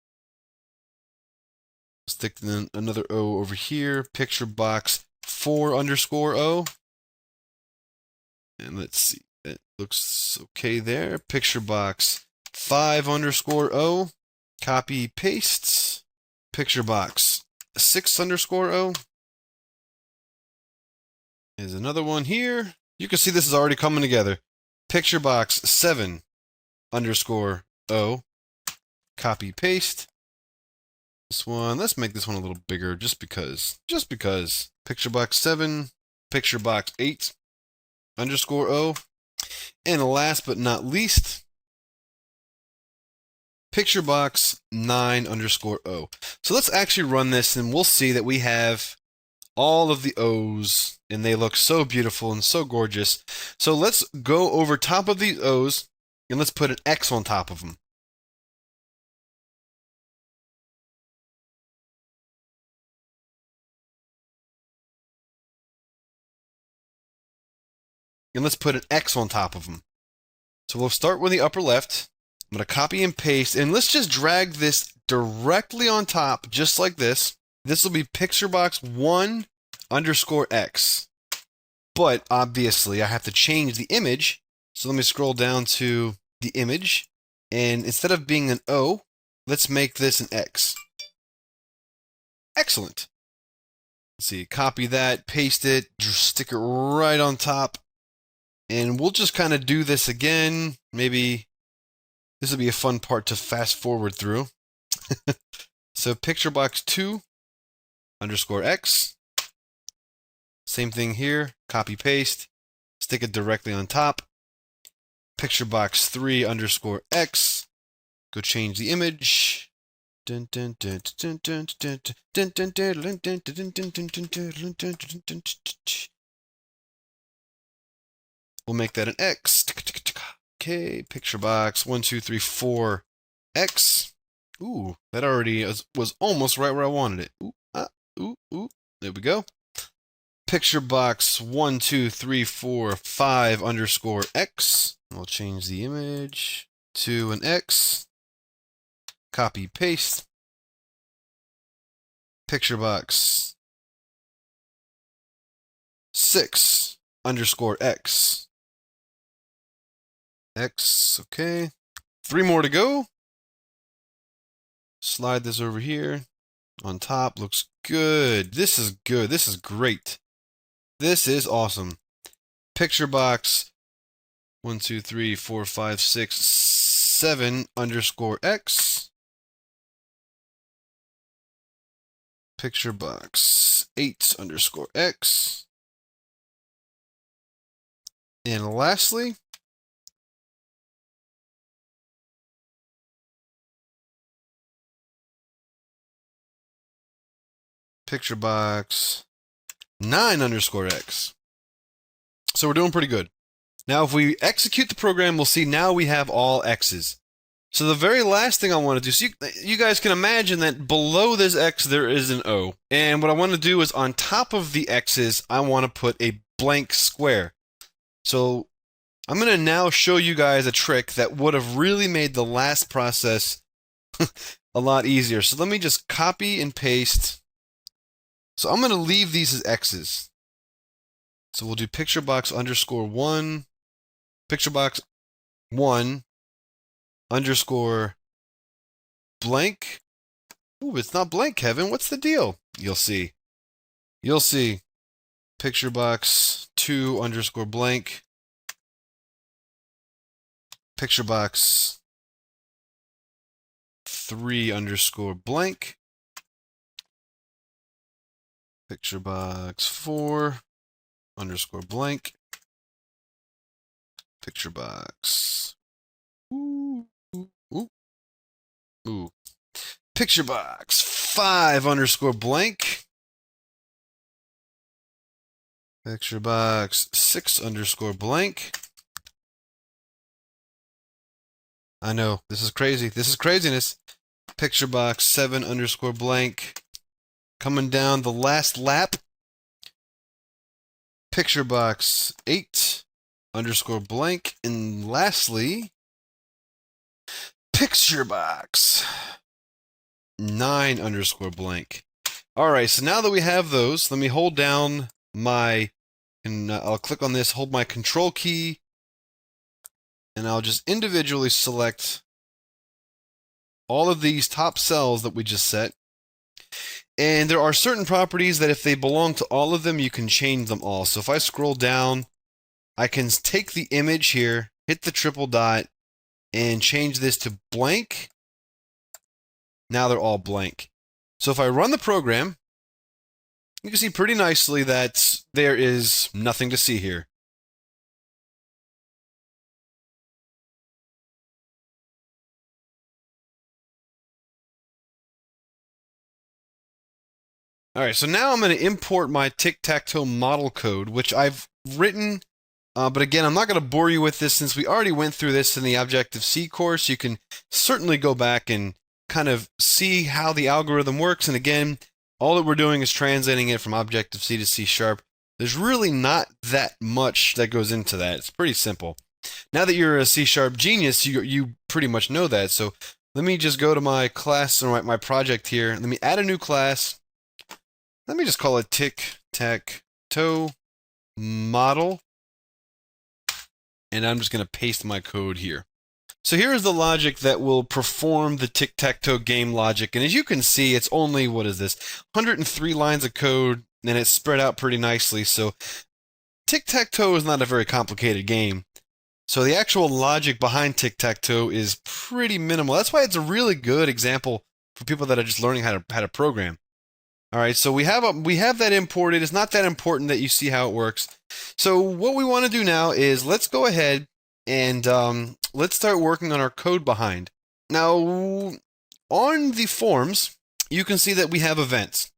Speaker 1: Stick another O over here. Picture box 4 underscore O. And let's see. It looks okay there. Picture box 5 underscore O. Copy, paste. Picture box 6 underscore O. There's another one here. You can see this is already coming together. Picture box 7 underscore O. Copy, paste. This one, let's make this one a little bigger just because. Picture box 7, picture box 8 underscore O. And last but not least, picture box 9 underscore O. So let's actually run this and we'll see that we have all of the O's and they look so beautiful and so gorgeous. So let's go over top of these O's and let's put an X on top of them. And let's put an X on top of them. So we'll start with the upper left. I'm going to copy and paste, and let's just drag this directly on top, just like this. This will be picture box 1 underscore X. But obviously, I have to change the image. So let me scroll down to the image, and instead of being an O, let's make this an X. Excellent. Let's see, copy that, paste it, stick it right on top. And we'll just kind of do this again. Maybe this will be a fun part to fast forward through. So picture box 2 underscore X. Same thing here. Copy, paste. Stick it directly on top. Picture box 3 underscore X. Go change the image. We'll make that an X. Okay, picture box 1, 2, 3, 4 X. Ooh, that already was almost right where I wanted it. Ooh. There we go. Picture box 1, 2, 3, 4, 5 underscore X. We'll change the image to an X. Copy, paste. Picture box 6 underscore X. X, okay. 3 more to go. Slide this over here. On top, looks good. This is good. This is great. This is awesome. Picture box 1, 2, 3, 4, 5, 6,
Speaker 5: 7 underscore X. Picture box 8 underscore X. And lastly, picture box 9 underscore X. So we're doing pretty good. Now, if we execute the program, we'll see now we have all X's. So the very last thing I want to do, so you guys can imagine that below this X there is an O. And what I want to do is on top of the X's, I want to put a blank square. So I'm going to now show you guys a trick that would have really made the last process a lot easier. So let me just copy and paste. So I'm going to leave these as X's. So we'll do picture box underscore 1, picture box 1 underscore blank. Ooh, it's not blank, Kevin. What's the deal? You'll see. You'll see. Picture box 2 underscore blank. Picture box 3 underscore blank. Picture box 4 underscore blank. Picture box. Ooh. Picture box 5 underscore blank. Picture box 6 underscore blank. I know, this is crazy. This is craziness. Picture box 7 underscore blank. Coming down the last lap. Picture box 8 underscore blank. And lastly, picture box 9 underscore blank. Alright, so now that we have those, let me hold down my, and I'll click on this, hold my control key, and I'll just individually select all of these top cells that we just set. And there are certain properties that if they belong to all of them, you can change them all. So if I scroll down, I can take the image here, hit the triple dot, and change this to blank. Now they're all blank. So if I run the program, you can see pretty nicely that there is nothing to see here. Alright, so now I'm going to import my TicTacToe model code, which I've written, but again, I'm not going to bore you with this since we already went through this in the Objective-C course. You can certainly go back and kind of see how the algorithm works, and again, all that we're doing is translating it from Objective-C to C#. There's really not that much that goes into that. It's pretty simple. Now that you're a C# genius, you pretty much know that, so let me just go to my class or my project here. Let me add a new class. Let me just call it TicTacToe model. And I'm just going to paste my code here. So here's the logic that will perform the TicTacToe game logic. And as you can see, it's only, what is this, 103 lines of code, and it's spread out pretty nicely. So TicTacToe is not a very complicated game. So the actual logic behind TicTacToe is pretty minimal. That's why it's a really good example for people that are just learning how to program. All right, so we have that imported. It's not that important that you see how it works. So what we want to do now is let's go ahead and let's start working on our code behind. Now, on the forms, you can see that we have events.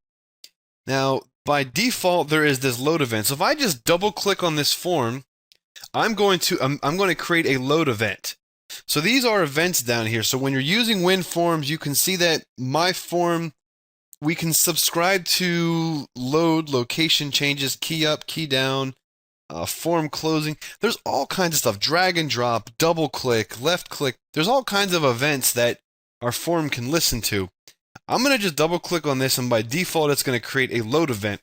Speaker 5: Now, by default, there is this load event. So if I just double click on this form, I'm going to create a load event. So these are events down here. So when you're using WinForms, you can see that my form, we can subscribe to load, location changes, key up, key down, form closing. There's all kinds of stuff. Drag and drop, double click, left click. There's all kinds of events that our form can listen to. I'm going to just double click on this, and by default, it's going to create a load event.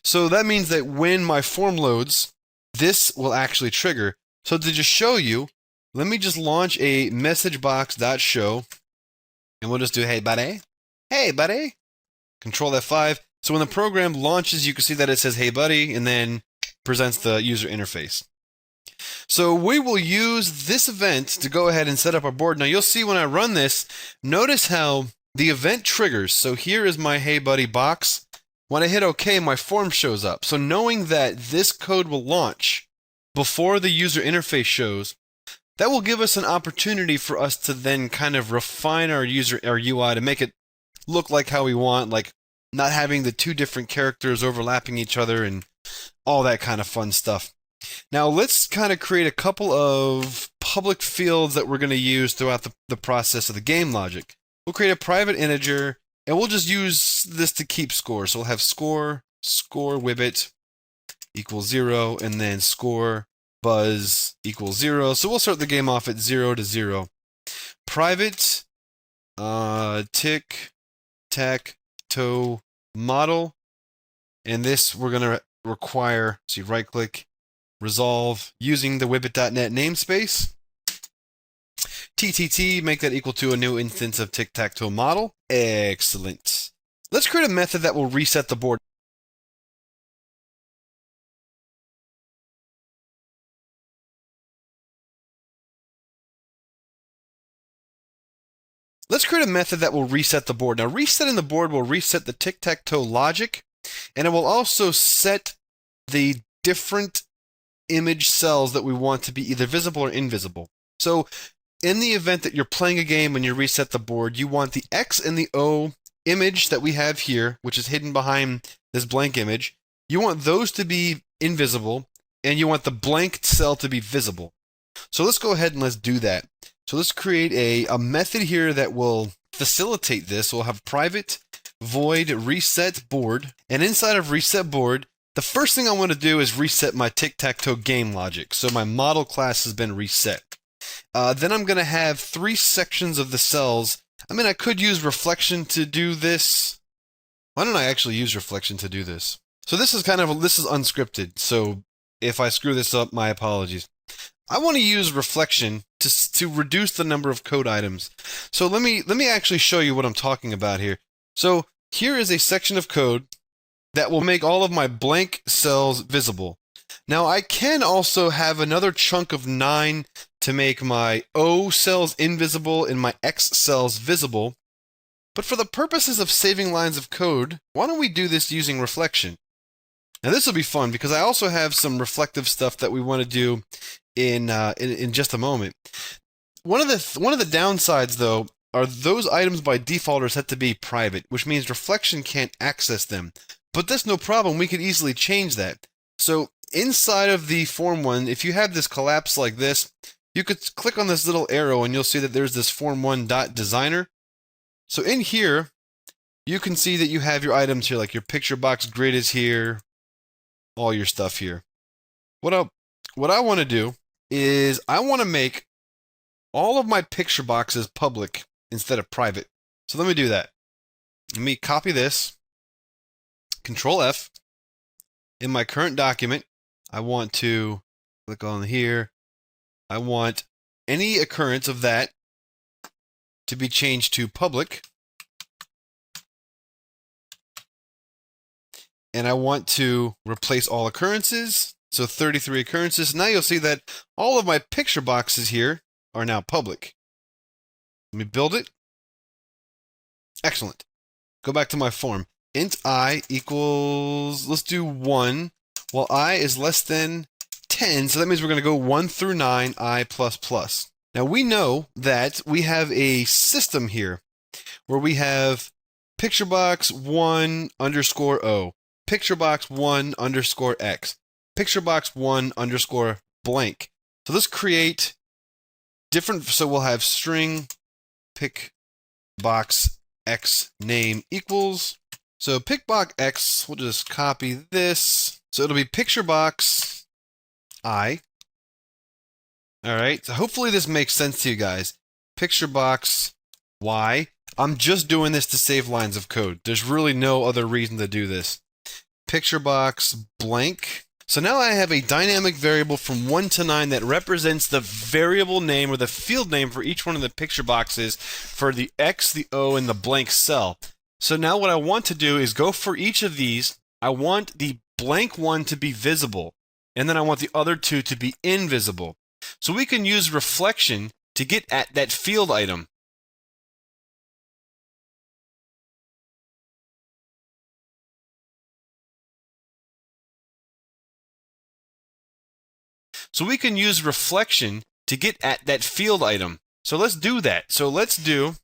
Speaker 5: So that means that when my form loads, this will actually trigger. So to just show you, let me just launch a messagebox.show, and we'll just do, hey buddy, hey buddy. Control F5. So when the program launches, you can see that it says, hey buddy, and then presents the user interface. So we will use this event to go ahead and set up our board. Now you'll see when I run this, notice how the event triggers. So here is my Hey Buddy box. When I hit OK, my form shows up. So knowing that this code will launch before the user interface shows, that will give us an opportunity for us to then kind of refine our UI to make it look like how we want, like not having the two different characters overlapping each other and all that kind of fun stuff. Now let's kind of create a couple of public fields that we're going to use throughout the process of the game logic. We'll create a private integer, and we'll just use this to keep score. So we'll have score wibbit equals 0, and then score buzz equals 0. So we'll start the game off at 0 to 0. Private TicTacToe model, and this we're going to require, so you right click, resolve using the wibbit.net namespace. TTT, make that equal to a new instance of TicTacToe model. Excellent. Let's create a method that will reset the board. Let's create a method that will reset the board. Now, resetting the board will reset the TicTacToe logic, and it will also set the different image cells that we want to be either visible or invisible. So, in the event that you're playing a game and you reset the board, you want the X and the O image that we have here, which is hidden behind this blank image, you want those to be invisible, and you want the blank cell to be visible. So let's go ahead and let's do that. So let's create a method here that will facilitate this. We'll have private void reset board, and inside of reset board, the first thing I want to do is reset my TicTacToe game logic. So my model class has been reset. Then I'm going to have 3 sections of the cells. I mean, I could use reflection to do this. Why don't I actually use reflection to do this? So this is this is unscripted. So if I screw this up, my apologies. I want to use reflection to reduce the number of code items. So let me actually show you what I'm talking about here. So here is a section of code that will make all of my blank cells visible. Now I can also have another chunk of 9 to make my O cells invisible and my X cells visible. But for the purposes of saving lines of code, why don't we do this using reflection? Now this will be fun because I also have some reflective stuff that we want to do in just a moment. One of the downsides though are those items by default are set to be private, which means reflection can't access them. But that's no problem. We could easily change that. So inside of the form one, if you have this collapse like this, you could click on this little arrow and you'll see that there's this form1.designer. So in here, you can see that you have your items here, like your picture box grid is here, all your stuff here. What I want to do is I want to make all of my picture boxes public instead of private. So let me do that. Let me copy this, Control F. In my current document, I want to click on here. I want any occurrence of that to be changed to public. And I want to replace all occurrences. So 33 occurrences. Now you'll see that all of my picture boxes here are now public. Let me build it. Excellent. Go back to my form. Int I equals, let's do 1, while I is less than 10. So that means we're going to go 1 through 9, I plus plus. Now we know that we have a system here where we have picturebox1 underscore O, picturebox1 underscore X, picturebox1 underscore blank. So let's create different, so we'll have string picbox X name equals, so picbox X, we'll just copy this. So it'll be picturebox I. All right, so hopefully this makes sense to you guys. Picturebox Y. I'm just doing this to save lines of code. There's really no other reason to do this. Picturebox blank. So now I have a dynamic variable from 1 to 9 that represents the variable name or the field name for each one of the picture boxes for the X, the O, and the blank cell. So now what I want to do is go for each of these. I want the blank one to be visible.
Speaker 1: and then I want the other two to be invisible. So we can use reflection to get at that field item. So we can use reflection to get at that field item. So let's do that. So let's do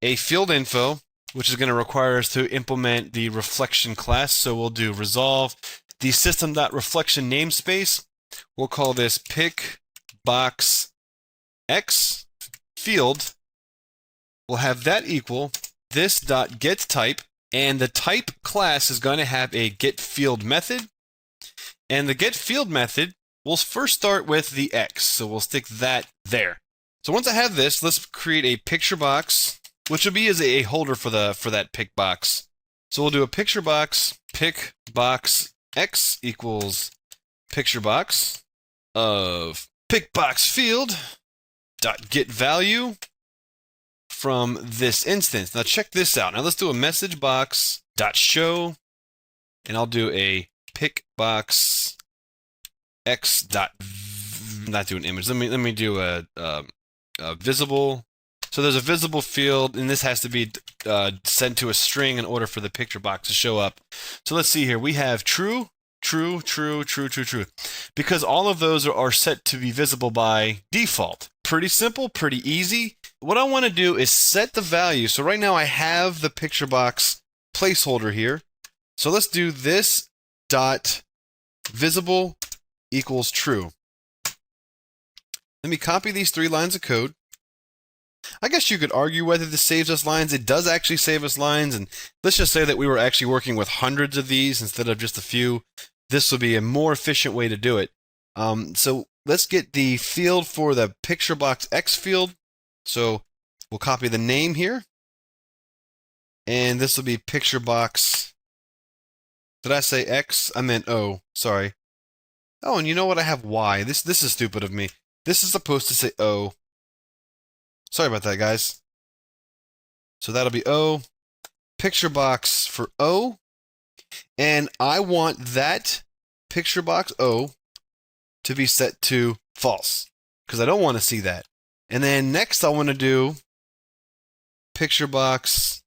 Speaker 1: a field info, which is going to require us to implement the reflection class. So we'll do resolve the system.reflection namespace. We'll call this pick box x field. We'll have that equal this.getType, and the type class is going to have a getField method. And the getField method, we'll first start with the x, so we'll stick that there. So once I have this, let's create a picture box, which will be as a holder for that pick box. So we'll do a picture box, pick box x equals picture box of pick box field dot get value from this instance. Now check this out. Now let's do a message box dot show, and I'll do a pick box x dot not do an image. Let me do a visible. So there's a visible field, and this has to be sent to a string in order for the picture box to show up. So let's see here. We have true, true, true, true, true, true, because all of those are set to be visible by default. Pretty simple, pretty easy. What I want to do is set the value. So right now I have the picture box placeholder here. So let's do this dot visible equals true. Let me copy these 3 lines of code. I guess you could argue whether this saves us lines. It does actually save us lines, and let's just say that we were actually working with hundreds of these instead of just a few. This would be a more efficient way to do it. So let's get the field for the picture box X field. So we'll copy the name here, and this will be picture box. Did I say X? I meant O. Sorry. Oh, and you know what? I have Y. This is stupid of me. This is supposed to say O. Sorry about that, guys. So that'll be O, picture box for O, and I want that picture box O to be set to false, because I don't want to see that. And then next I want to do picture box,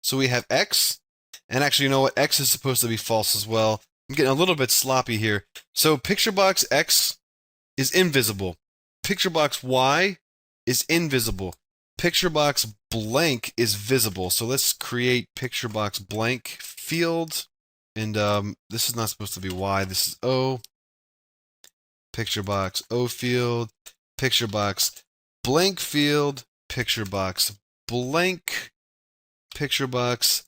Speaker 1: so we have X, and actually, you know what? X is supposed to be false as well. I'm getting a little bit sloppy here. So picture box X is invisible. Picture box Y is invisible. Picture box blank is visible. So let's create picture box blank field. And this is not supposed to be Y. This is O. Picture box O field. Picture box blank field. Picture box blank. Picture box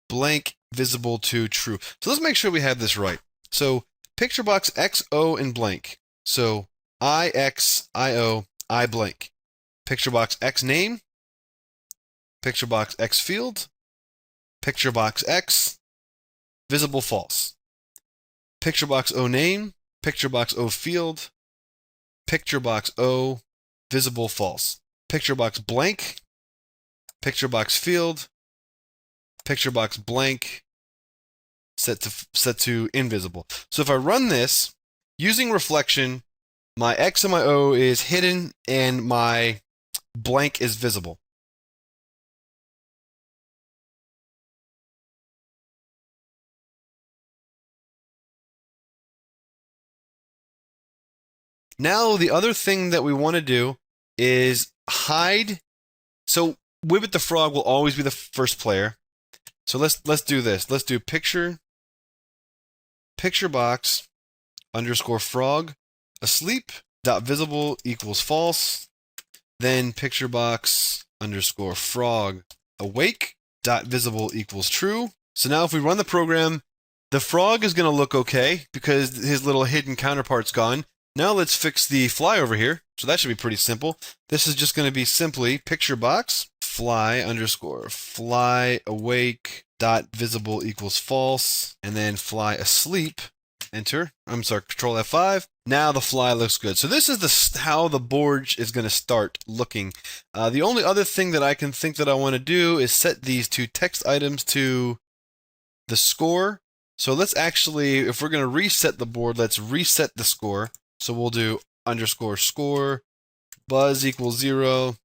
Speaker 1: blank visible to true. So let's make sure we have this right. So picture box X, O, and blank. So I, X, I, O, I blank. Picture box X name, picture box X field, picture box X, visible false. Picture box O name, picture box O field, picture box O, visible false. Picture box blank, picture box field, picture box blank, set to invisible. So if I run this using reflection, my X and my O is hidden and my blank is visible. Now the other thing that we want to do is hide. So Wibbit the Frog will always be the first player. So let's do this. Let's do picture box underscore frog asleep dot visible equals false. Then picture box underscore frog awake dot visible equals true. So now if we run the program, the frog is going to look okay because his little hidden counterpart's gone. Now let's fix the fly over here. So that should be pretty simple. This is just going to be simply picture box fly underscore fly awake dot visible equals false, and then fly asleep. Enter. I'm sorry, Control F5. Now the fly looks good. So this is how the board is going to start looking. The only other thing that I can think that I want to do is set these 2 text items to the score.
Speaker 5: So let's actually, if we're going to reset the board, let's reset the score. So we'll do underscore score, buzz equals 0,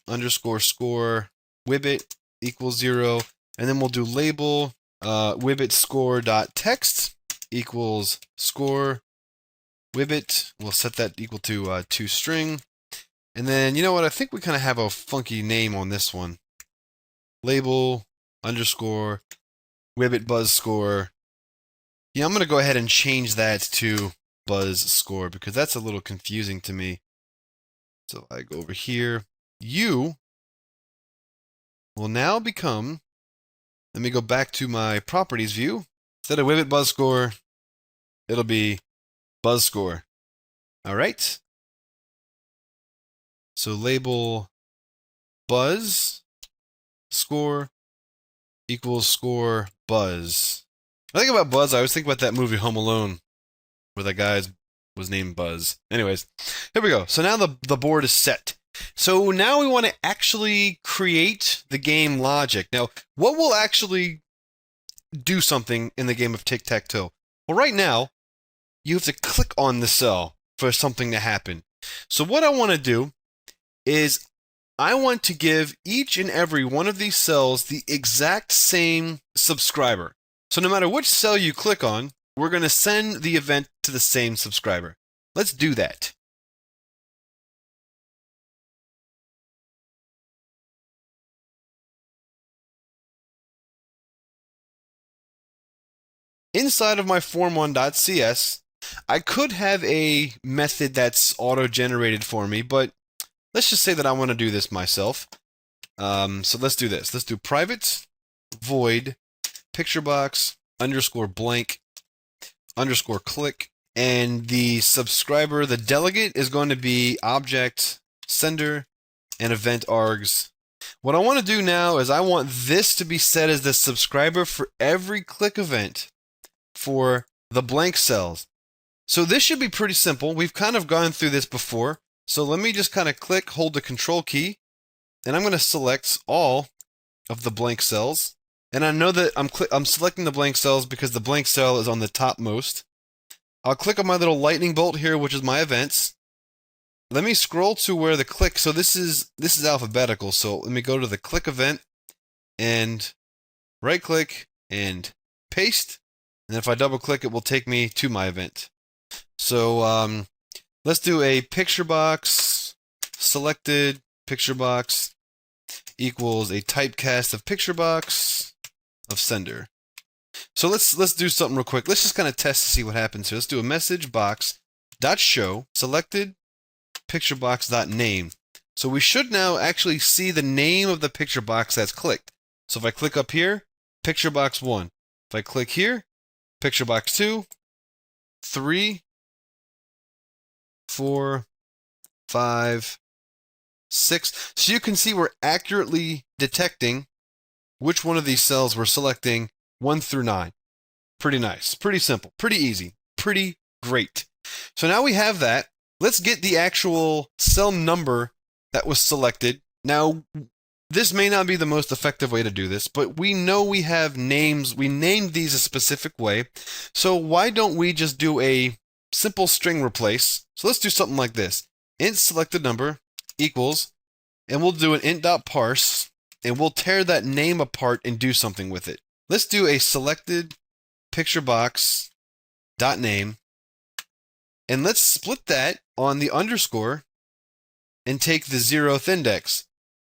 Speaker 5: underscore score, wibbit equals 0, and then we'll do label wibbit score dot text equals score wibbit. We'll set that equal to toString. And then, you know what? I think we kind of have a funky name on this one. Label underscore wibbit buzz score. Yeah, I'm going to go ahead and change that to buzz score because that's a little confusing to me. So I go over here. You will now become, let me go back to my properties view. Instead of wibbit buzz score, it'll be buzz score. All right. So label buzz score equals score buzz. I think about Buzz, I always think about that movie Home Alone, where that guy was named Buzz. Anyways, here we go. So now the board is set. So now we want to actually create the game logic. Now, what will actually do something in the game of tic-tac-toe? Well, right now, you have to click on the cell for something to happen. So what I want to do is I want to give each and every one of these cells the exact same subscriber. So no matter which cell you click on, we're going to send the event to the same subscriber. Let's do that. Inside of my form1.cs, I could have a method that's auto-generated for me, but let's just say that I want to do this myself. So let's do this. Let's do private void picturebox underscore blank underscore click, and the subscriber, the delegate, is going to be object sender and event args. What I want to do now is I want this to be set as the subscriber for every click event for the blank cells. So this should be pretty simple. We've kind of gone through this before. So let me just kind of click, hold the control key, and I'm going to select all of the blank cells. And I know that I'm selecting the blank cells because the blank cell is on the topmost. I'll click on my little lightning bolt here, which is my events. Let me scroll to where the click, so this is alphabetical. So let me go to the click event and right click and paste. And if I double click, it will take me to my event. So let's do a picture box selected picture box equals a typecast of picture box of sender. So let's do something real quick. Let's just kind of test to see what happens here. Let's do a message box dot show selected picture box dot name. So we should now actually see the name of the picture box that's clicked. So if I click up here, picture box 1. If I click here, picture box 2, 3, 4, 5, 6. So you can see we're accurately detecting which one of these cells we're selecting 1 through 9. Pretty nice, pretty simple, pretty easy, pretty great. So now we have that. Let's get the actual cell number that was selected. Now, this may not be the most effective way to do this, but we know we have names. We named these a specific way. So why don't we just do a simple string replace? So let's do something like this. Int selected number equals, and we'll do an int.parse, and we'll tear that name apart and do something with it. Let's do a selected picture box dot name, and let's split that on the underscore and take the 0th index.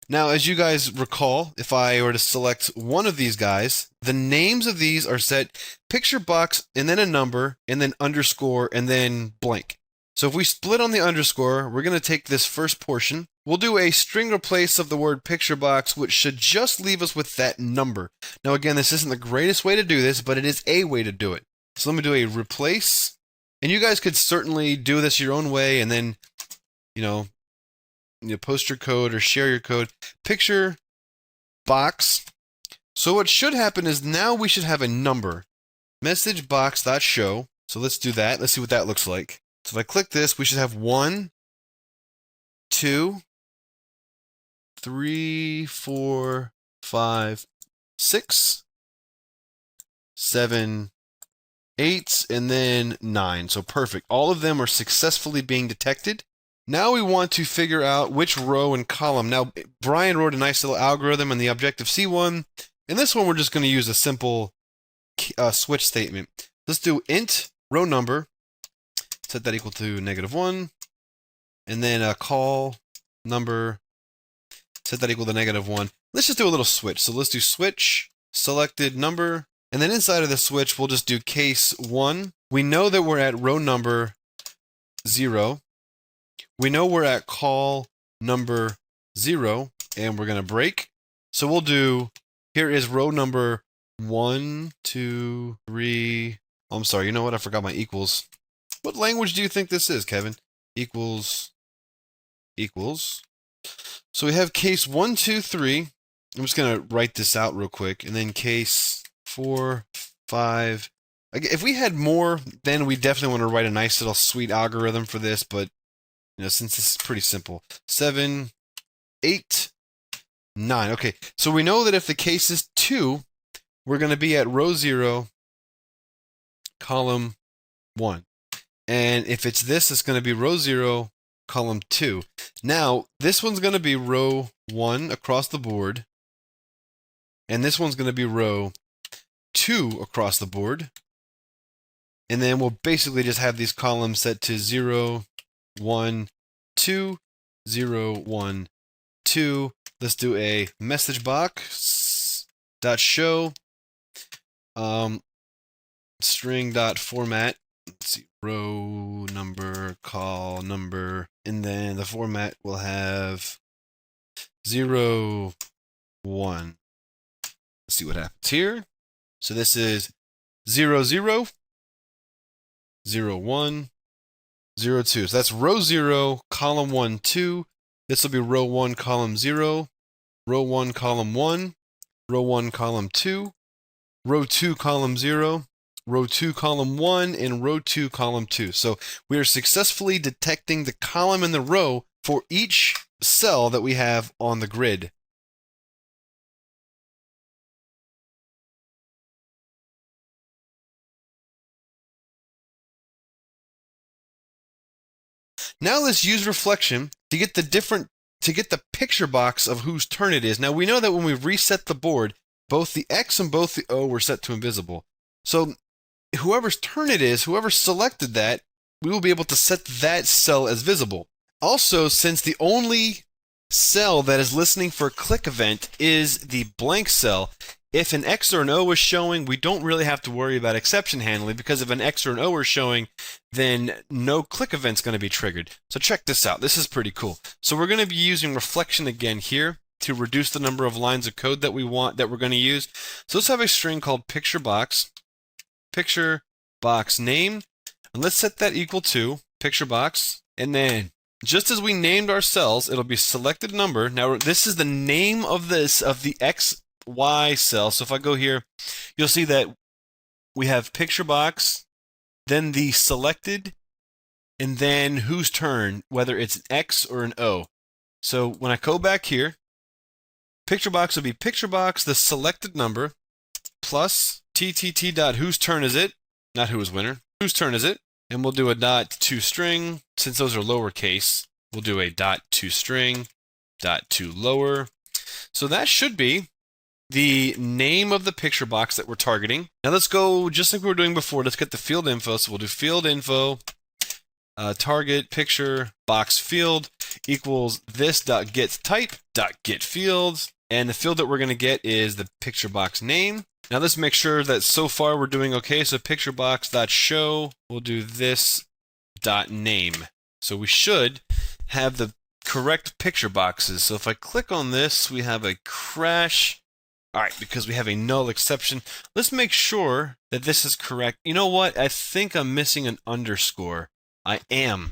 Speaker 5: Now, as you guys recall, if I were to select one of these guys, the names of these are set picture box and then a number and then underscore and then blank. So if we split on the underscore, we're going to take this first portion. We'll do a string replace of the word picture box, which should just leave us with that number. Now, again, this isn't the greatest way to do this, but it is a way to do it. So let me do a replace. And you guys could certainly do this your own way and then, you post your code or share your code. Picture box. So what should happen is now we should have a number. Message box.show. So let's do that. Let's see what that looks like. So if I click this, we should have 1, 2, 3, 4, 5, 6, 7, 8, and then 9. So perfect. All of them are successfully being detected. Now we want to figure out which row and column. Now, Brian wrote a nice little algorithm in the Objective-C one. In this one, we're just going to use a simple switch statement. Let's do int row number, set that equal to -1, and then call number, set that equal to -1. Let's just do a little switch. So let's do switch, selected number, and then inside of the switch, we'll just do case 1. We know that we're at row number 0. We know we're at call number 0, and we're going to break. So we'll do, here is row number 1, 2, 3. Oh, I'm sorry, you know what? I forgot my equals. What language do you think this is, Kevin? Equals. So we have case 1, 2, 3. I'm just going to write this out real quick. And then case 4, 5. If we had more, then we definitely want to write a nice little sweet algorithm for this. But, since this is pretty simple. 7, 8, 9. Okay, so we know that if the case is 2, we're going to be at row 0, column 1. And if it's this, it's going to be row 0, column 2. Now, this one's going to be row 1 across the board. And this one's going to be row 2 across the board. And then we'll basically just have these columns set to 0, 1, 2, 0, 1, 2. Let's do a message box dot show string dot format. Let's see, row number, call number, and then the format will have 0, 1. Let's see what happens here. So this is 0, 0, 0, 1, 0, 2. So that's row 0, column 1, 2. This will be row 1, column 0, row 1, column 1, row 1, column 2, row 2, column 0, row 2, column 1, and row 2, column 2. So we are successfully detecting the column and the row for each cell that we have on the grid. Now let's use reflection to get the picture box of whose turn it is. Now we know that when we reset the board, both the X and both the O were set to invisible. So whoever's turn it is, whoever selected that, we will be able to set that cell as visible. Also, since the only cell that is listening for a click event is the blank cell, if an X or an O is showing, we don't really have to worry about exception handling, because if an X or an O are showing, then no click event's going to be triggered. So check this out. This is pretty cool. So we're going to be using reflection again here to reduce the number of lines of code that we're going to use. So let's have a string called picture box name, and let's set that equal to picture box, and then just as we named our cells, it'll be selected number. Now this is the name of the X Y cell. So if I go here, you'll see that we have picture box, then the selected, and then whose turn, whether it's an X or an O. So when I go back here, picture box will be picture box, the selected number, plus ttt dot whose turn is it, not who is winner, whose turn is it, and we'll do a dot to string. Since those are lowercase, we'll do a dot to string, dot to lower. So that should be the name of the picture box that we're targeting. Now let's go just like we were doing before. Let's get the field info. So we'll do field info target picture box field equals this dot get type dot get fields, and the field that we're going to get is the picture box name. Now let's make sure that so far we're doing okay. So picture box dot show, we'll do this dot name. So we should have the correct picture boxes. So if I click on this, we have a crash. All right, because we have a null exception. Let's make sure that this is correct. You know what? I think I'm missing an underscore. I am.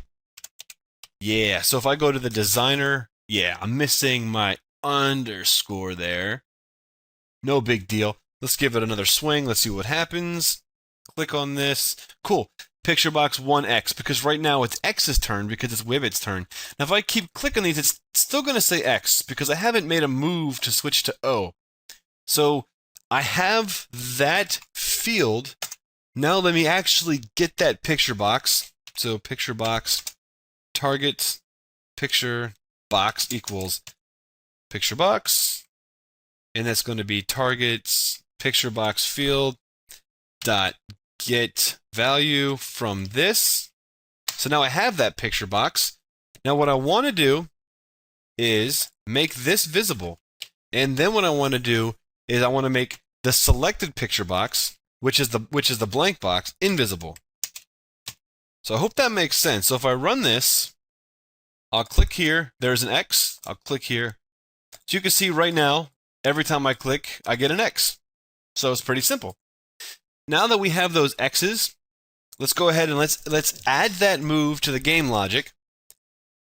Speaker 5: Yeah, so if I go to the designer, yeah, I'm missing my underscore there. No big deal. Let's give it another swing. Let's see what happens. Click on this. Cool. Picture box 1X, because right now it's X's turn because it's Wibbit's turn. Now if I keep clicking these, it's still going to say X because I haven't made a move to switch to O. So I have that field Now let me actually get that picture box. So picture box target picture box equals picture box, and that's going to be targets picture box field dot get value from this. So now I have that picture box. Now what I want to do is make this visible, and then what I want to do is I want to make the selected picture box, which is the blank box, invisible. So I hope that makes sense. So if I run this, I'll click here, there's an X, I'll click here. So you can see right now, every time I click, I get an X. So it's pretty simple. Now that we have those X's, let's go ahead and let's add that move to the game logic.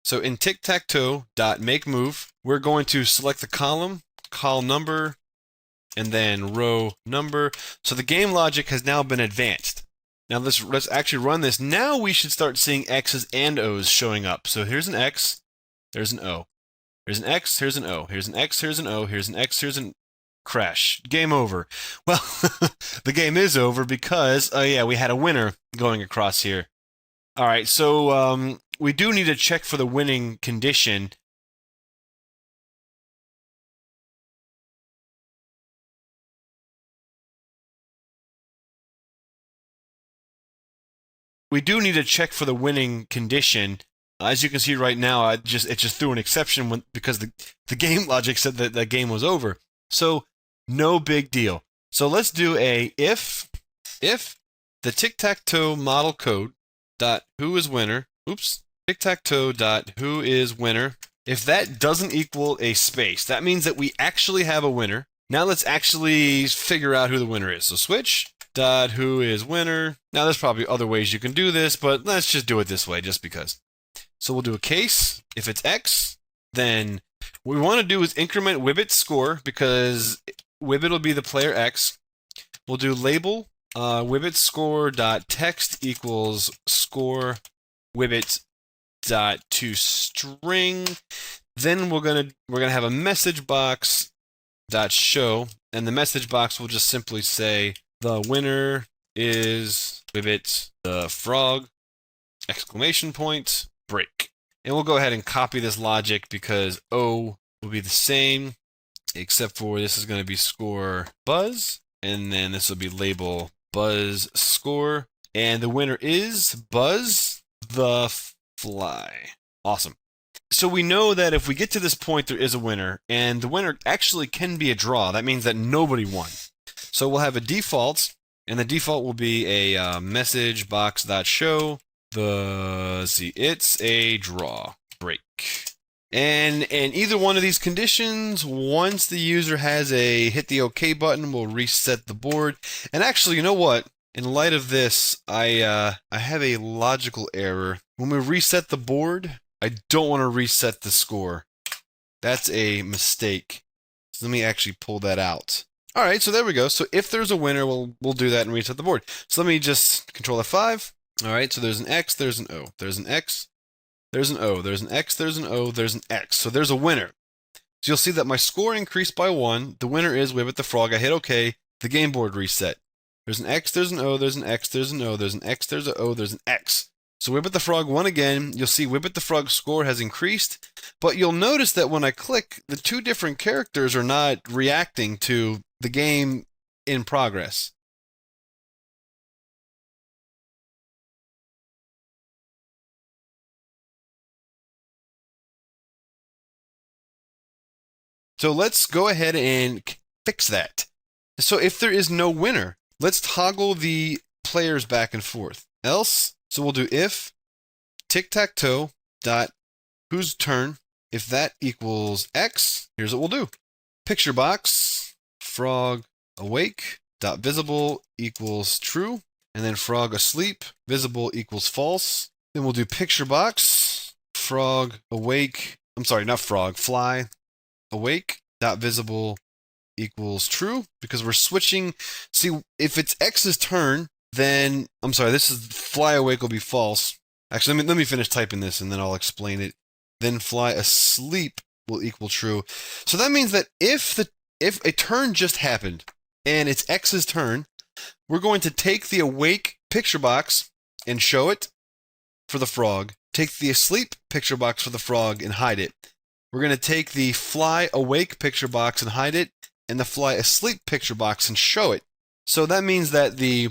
Speaker 5: So in TicTacToe.makeMove, we're going to select the column, call number, and then row number. So the game logic has now been advanced. Now let's actually run this. Now we should start seeing X's and O's showing up. So here's an X, there's an O. Here's an X, here's an O. Here's an X, here's an O. Here's an X, here's an crash. Game over. Well, the game is over because, oh yeah, we had a winner going across here. All right, so we do need to check for the winning condition. We do need to check for the winning condition. As you can see right now, it just threw an exception because the game logic said that the game was over. So no big deal. So let's do a if the TicTacToe model code dot who is winner. Oops. TicTacToe dot who is winner. If that doesn't equal a space, that means that we actually have a winner. Now let's actually figure out who the winner is. So switch dot who is winner. Now there's probably other ways you can do this, but let's just do it this way just because. So we'll do a case. If it's X, then what we want to do is increment Wibbit's score because Wibbit will be the player X. We'll do label Wibbit score dot text equals score Wibbit dot to string. Then we're gonna have a message box dot show, and the message box will just simply say the winner is Wibbit the frog exclamation point break. And we'll go ahead and copy this logic because O will be the same, except for this is going to be score buzz, and then this will be label buzz score, and the winner is Buzz the Fly. Awesome. So we know that if we get to this point, there is a winner, and the winner actually can be a draw. That means that nobody won. So we'll have a default, and the default will be a message box.show. It's a draw break. And in either one of these conditions, once the user has a hit the OK button, we'll reset the board. And actually, you know what? In light of this, I have a logical error. When we reset the board, I don't want to reset the score. That's a mistake. So let me actually pull that out. All right, so there we go. So if there's a winner, we'll do that and reset the board. So let me just control F5. All right, so there's an X, there's an O, there's an X, there's an O, there's an X, there's an O, there's an X. So there's a winner. So you'll see that my score increased by 1. The winner is Wibbit the Frog. I hit OK. The game board reset. There's an X, there's an O, there's an X, there's an O, there's an X, there's an O, there's an X. So Wibbit the Frog won again. You'll see Wibbit the Frog's score has increased, but you'll notice that when I click, the two different characters are not reacting to the game in progress. So let's go ahead and fix that. So if there is no winner, let's toggle the players back and forth. Else, so we'll do if TicTacToe dot whose turn, if that equals X, here's what we'll do. Picture box frog awake dot visible equals true, and then frog asleep visible equals false. Then we'll do picture box frog awake. I'm sorry, not frog, fly awake dot visible equals true, because we're switching. See, if it's X's turn, then I'm sorry, this is fly awake will be false. Actually, let me finish typing this and then I'll explain it. Then fly asleep will equal true. So that means that if a turn just happened and it's X's turn, we're going to take the awake picture box and show it for the frog. Take the asleep picture box for the frog and hide it. We're going to take the fly awake picture box and hide it, and the fly asleep picture box and show it. So that means that the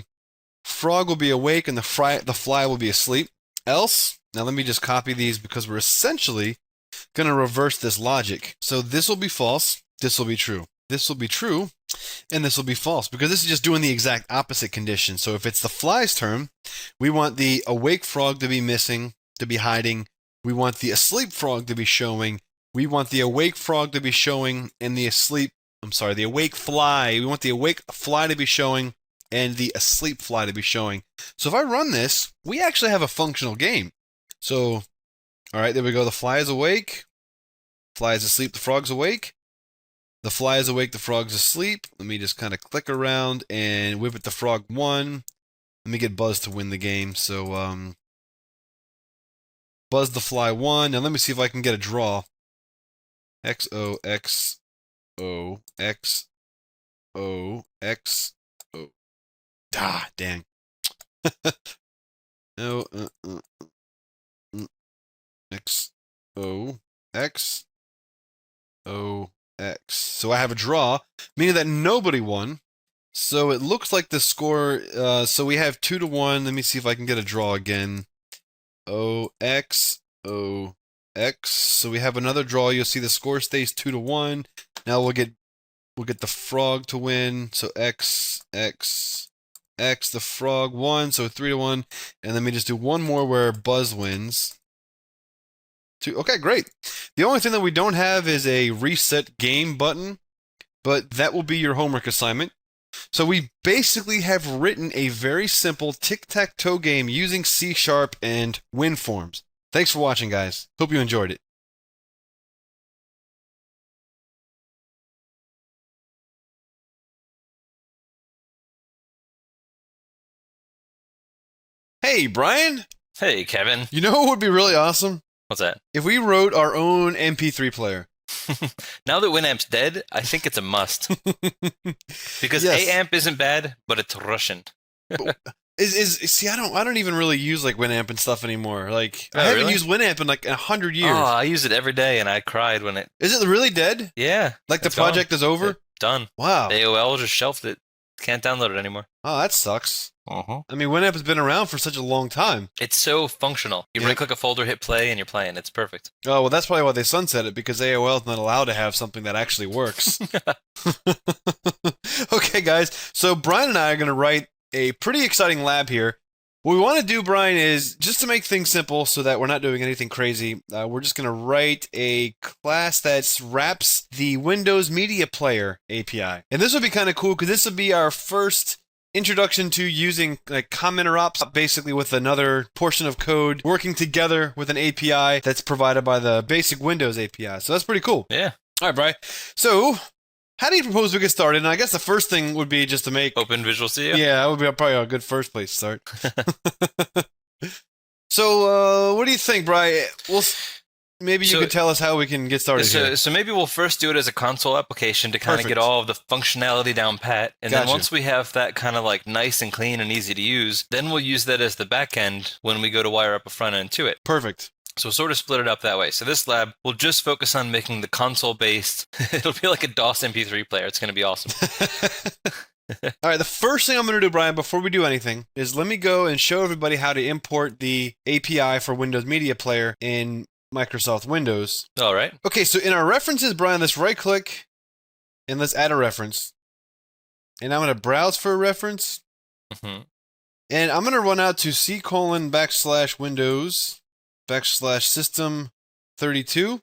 Speaker 5: frog will be awake and the fly will be asleep. Else, now let me just copy these because we're essentially going to reverse this logic. So this will be false, this will be true. This will be true, and this will be false, because this is just doing the exact opposite condition. So if it's the fly's turn, we want the awake frog to be missing, to be hiding. We want the asleep frog to be showing. We want the awake frog to be showing, and the awake fly. We want the awake fly to be showing, and the asleep fly to be showing. So if I run this, we actually have a functional game. So, all right, there we go. The fly is awake. Fly is asleep. The frog's awake. The fly is awake, the frog's asleep. Let me just kind of click around and whip it the frog 1. Let me get Buzz to win the game. So, Buzz the fly 1. Now let me see if I can get a draw. XO, XO, XO, XO. Ah, dang. No, XO, XO. X. So I have a draw, meaning that nobody won. So it looks like the score, so we have 2-1. Let me see if I can get a draw again. O, X, O, X. So we have another draw. You'll see the score stays 2-1. Now we'll get the frog to win. So X, X, X, the frog won. So 3-1. And let me just do one more where Buzz wins. Okay, great. The only thing that we don't have is a reset game button, but that will be your homework assignment. So we basically have written a very simple tic-tac-toe game using C# and WinForms. Thanks for watching, guys. Hope you enjoyed it. Hey, Brian.
Speaker 2: Hey, Kevin.
Speaker 5: You know what would be really awesome?
Speaker 2: What's that?
Speaker 5: If we wrote our own MP3 player.
Speaker 2: Now that Winamp's dead, I think it's a must. Because
Speaker 5: Yes.
Speaker 2: AMP isn't bad, but it's Russian.
Speaker 5: See, I don't even really use like Winamp and stuff anymore. Like
Speaker 2: Oh,
Speaker 5: I haven't
Speaker 2: really?
Speaker 5: used Winamp in like 100 years.
Speaker 2: Oh, I use it every day, and I cried when it.
Speaker 5: Is it really dead?
Speaker 2: Yeah.
Speaker 5: Like the
Speaker 2: it's gone.
Speaker 5: project is over?
Speaker 2: Done.
Speaker 5: Wow.
Speaker 2: AOL just shelved it. Can't download it anymore.
Speaker 5: Oh, that sucks.
Speaker 2: Uh-huh.
Speaker 5: I mean, Winamp has been around for such a long time.
Speaker 2: It's so functional. You
Speaker 5: Yeah.
Speaker 2: right-click a folder, hit play, and you're playing. It's perfect.
Speaker 5: Oh, well, that's probably why they sunset it, because AOL is not allowed to have something that actually works. Okay, guys. So Brian and I are going to write a pretty exciting lab here. What we want to do, Brian, is just to make things simple so that we're not doing anything crazy, we're just going to write a class that wraps the Windows Media Player API. And this will be kind of cool because this will be our first introduction to using like common interops, basically with another portion of code working together with an API that's provided by the basic Windows API. So that's pretty cool.
Speaker 2: Yeah.
Speaker 5: All right, Brian. So how do you propose we get started? And I guess the first thing would be just to make...
Speaker 2: Open Visual Studio?
Speaker 5: Yeah, that would be probably a good first place to start. So, what do you think, Brian? Maybe you could tell us how we can get started here.
Speaker 2: So maybe we'll first do it as a console application to kind of
Speaker 5: Perfect.
Speaker 2: get all of the functionality down pat. And
Speaker 5: Gotcha.
Speaker 2: then once we have that kind of like nice and clean and easy to use, then we'll use that as the back end when we go to wire up a front end to it.
Speaker 5: Perfect.
Speaker 2: So we'll sort of split it up that way. So this lab will just focus on making the console-based. It'll be like a DOS MP3 player. It's going to be awesome.
Speaker 5: All right, the first thing I'm going to do, Brian, before we do anything, is let me go and show everybody how to import the API for Windows Media Player in Microsoft Windows.
Speaker 2: All right.
Speaker 5: Okay, so in our references, Brian, let's right-click and let's add a reference. And I'm going to browse for a reference.
Speaker 2: Mm-hmm.
Speaker 5: And I'm going to run out to C:\Windows\system32.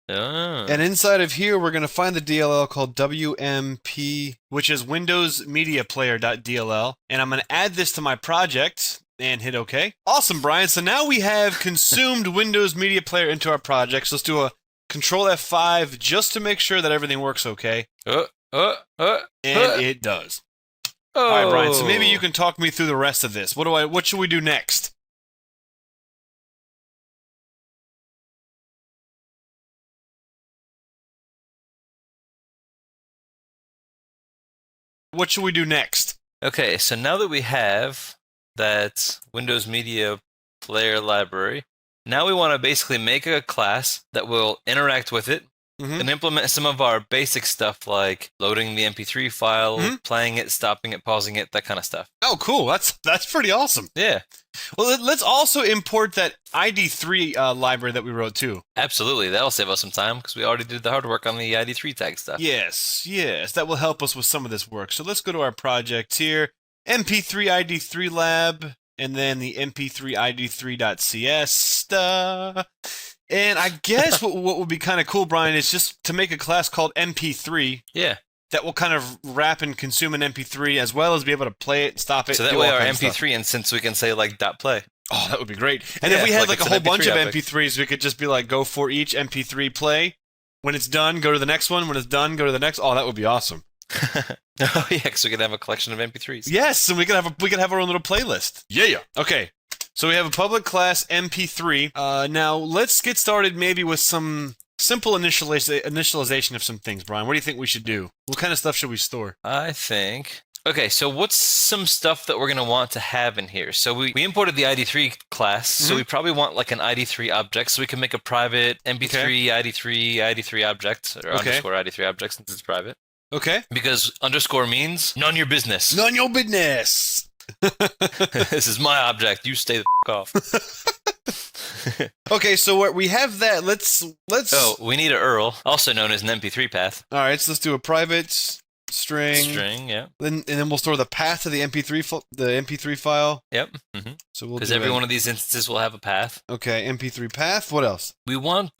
Speaker 5: And inside of here, we're going to find the DLL called WMP, which is Windows Media Player.dll. And I'm going to add this to my project and hit OK. Awesome, Brian. So now we have consumed Windows Media Player into our project. So let's do a Control F5 just to make sure that everything works okay. And it does. All right, Brian. So maybe you can talk me through the rest of this. What should we do next? What should we do next?
Speaker 2: Okay, so now that we have that Windows Media Player library, now we want to basically make a class that will interact with it and implement some of our basic stuff like loading the MP3 file, playing it, stopping it, pausing it, that kind of stuff.
Speaker 1: Oh, cool. That's pretty awesome.
Speaker 2: Yeah.
Speaker 1: Well, let's also import that ID3 library that we wrote too.
Speaker 2: Absolutely. That'll save us some time because we already did the hard work on the ID3 tag stuff.
Speaker 1: Yes, that will help us with some of this work. So let's go to our project here, MP3 ID3 Lab, and then the MP3 ID3.cs. And I guess what would be kind of cool, Brian, is just to make a class called MP3.
Speaker 2: Yeah.
Speaker 1: That will kind of wrap and consume an MP3 as well as be able to play it, stop it.
Speaker 2: So that way our MP3 instance we can say like .play.
Speaker 1: Oh, that would be great. And if we had like a whole bunch of
Speaker 2: object.
Speaker 1: MP3s, we could just be like, go for each MP3 play. When it's done, go to the next one. When it's done, go to the next. Oh, that would be awesome.
Speaker 2: Oh yeah, because we could have a collection of MP3s.
Speaker 1: Yes, and we could have our own little playlist. Yeah. Okay. So we have a public class MP3. Now let's get started maybe with some simple initialization of some things, Brian. What do you think we should do? What kind of stuff should we store?
Speaker 2: I think... Okay, so what's some stuff that we're going to want to have in here? So we imported the ID3 class, so we probably want like an ID3 object, so we can make a private MP3 ID3 object, or underscore ID3 object since it's private.
Speaker 1: Okay.
Speaker 2: Because underscore means none your business.
Speaker 1: None your business.
Speaker 2: This is my object. You stay the off.
Speaker 1: Okay, so we have that. Let's.
Speaker 2: Oh, we need a URL, also known as an MP3 path.
Speaker 1: All right, so let's do a private string.
Speaker 2: Yeah.
Speaker 1: And then we'll store the path to the MP3 file.
Speaker 2: Yep.
Speaker 1: So we'll
Speaker 2: because every one of these instances will have a path.
Speaker 1: Okay, MP3 path. What else?
Speaker 2: We want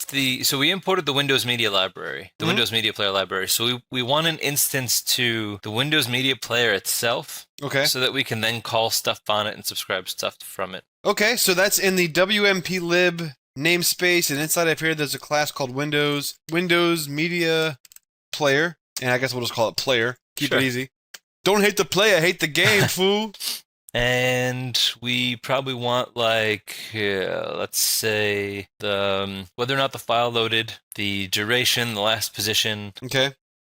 Speaker 2: so we imported the Windows Media library, the Windows Media Player library. So we want an instance to the Windows Media Player itself.
Speaker 1: Okay.
Speaker 2: So that we can then call stuff on it and subscribe stuff from it.
Speaker 1: Okay, so that's in the WMP lib namespace, and inside of here there's a class called Windows Media Player. And I guess we'll just call it player. Keep it easy. Don't hate the player, hate the game, fool.
Speaker 2: And we probably want like, let's say the whether or not the file loaded, the duration, the last position.
Speaker 1: Okay.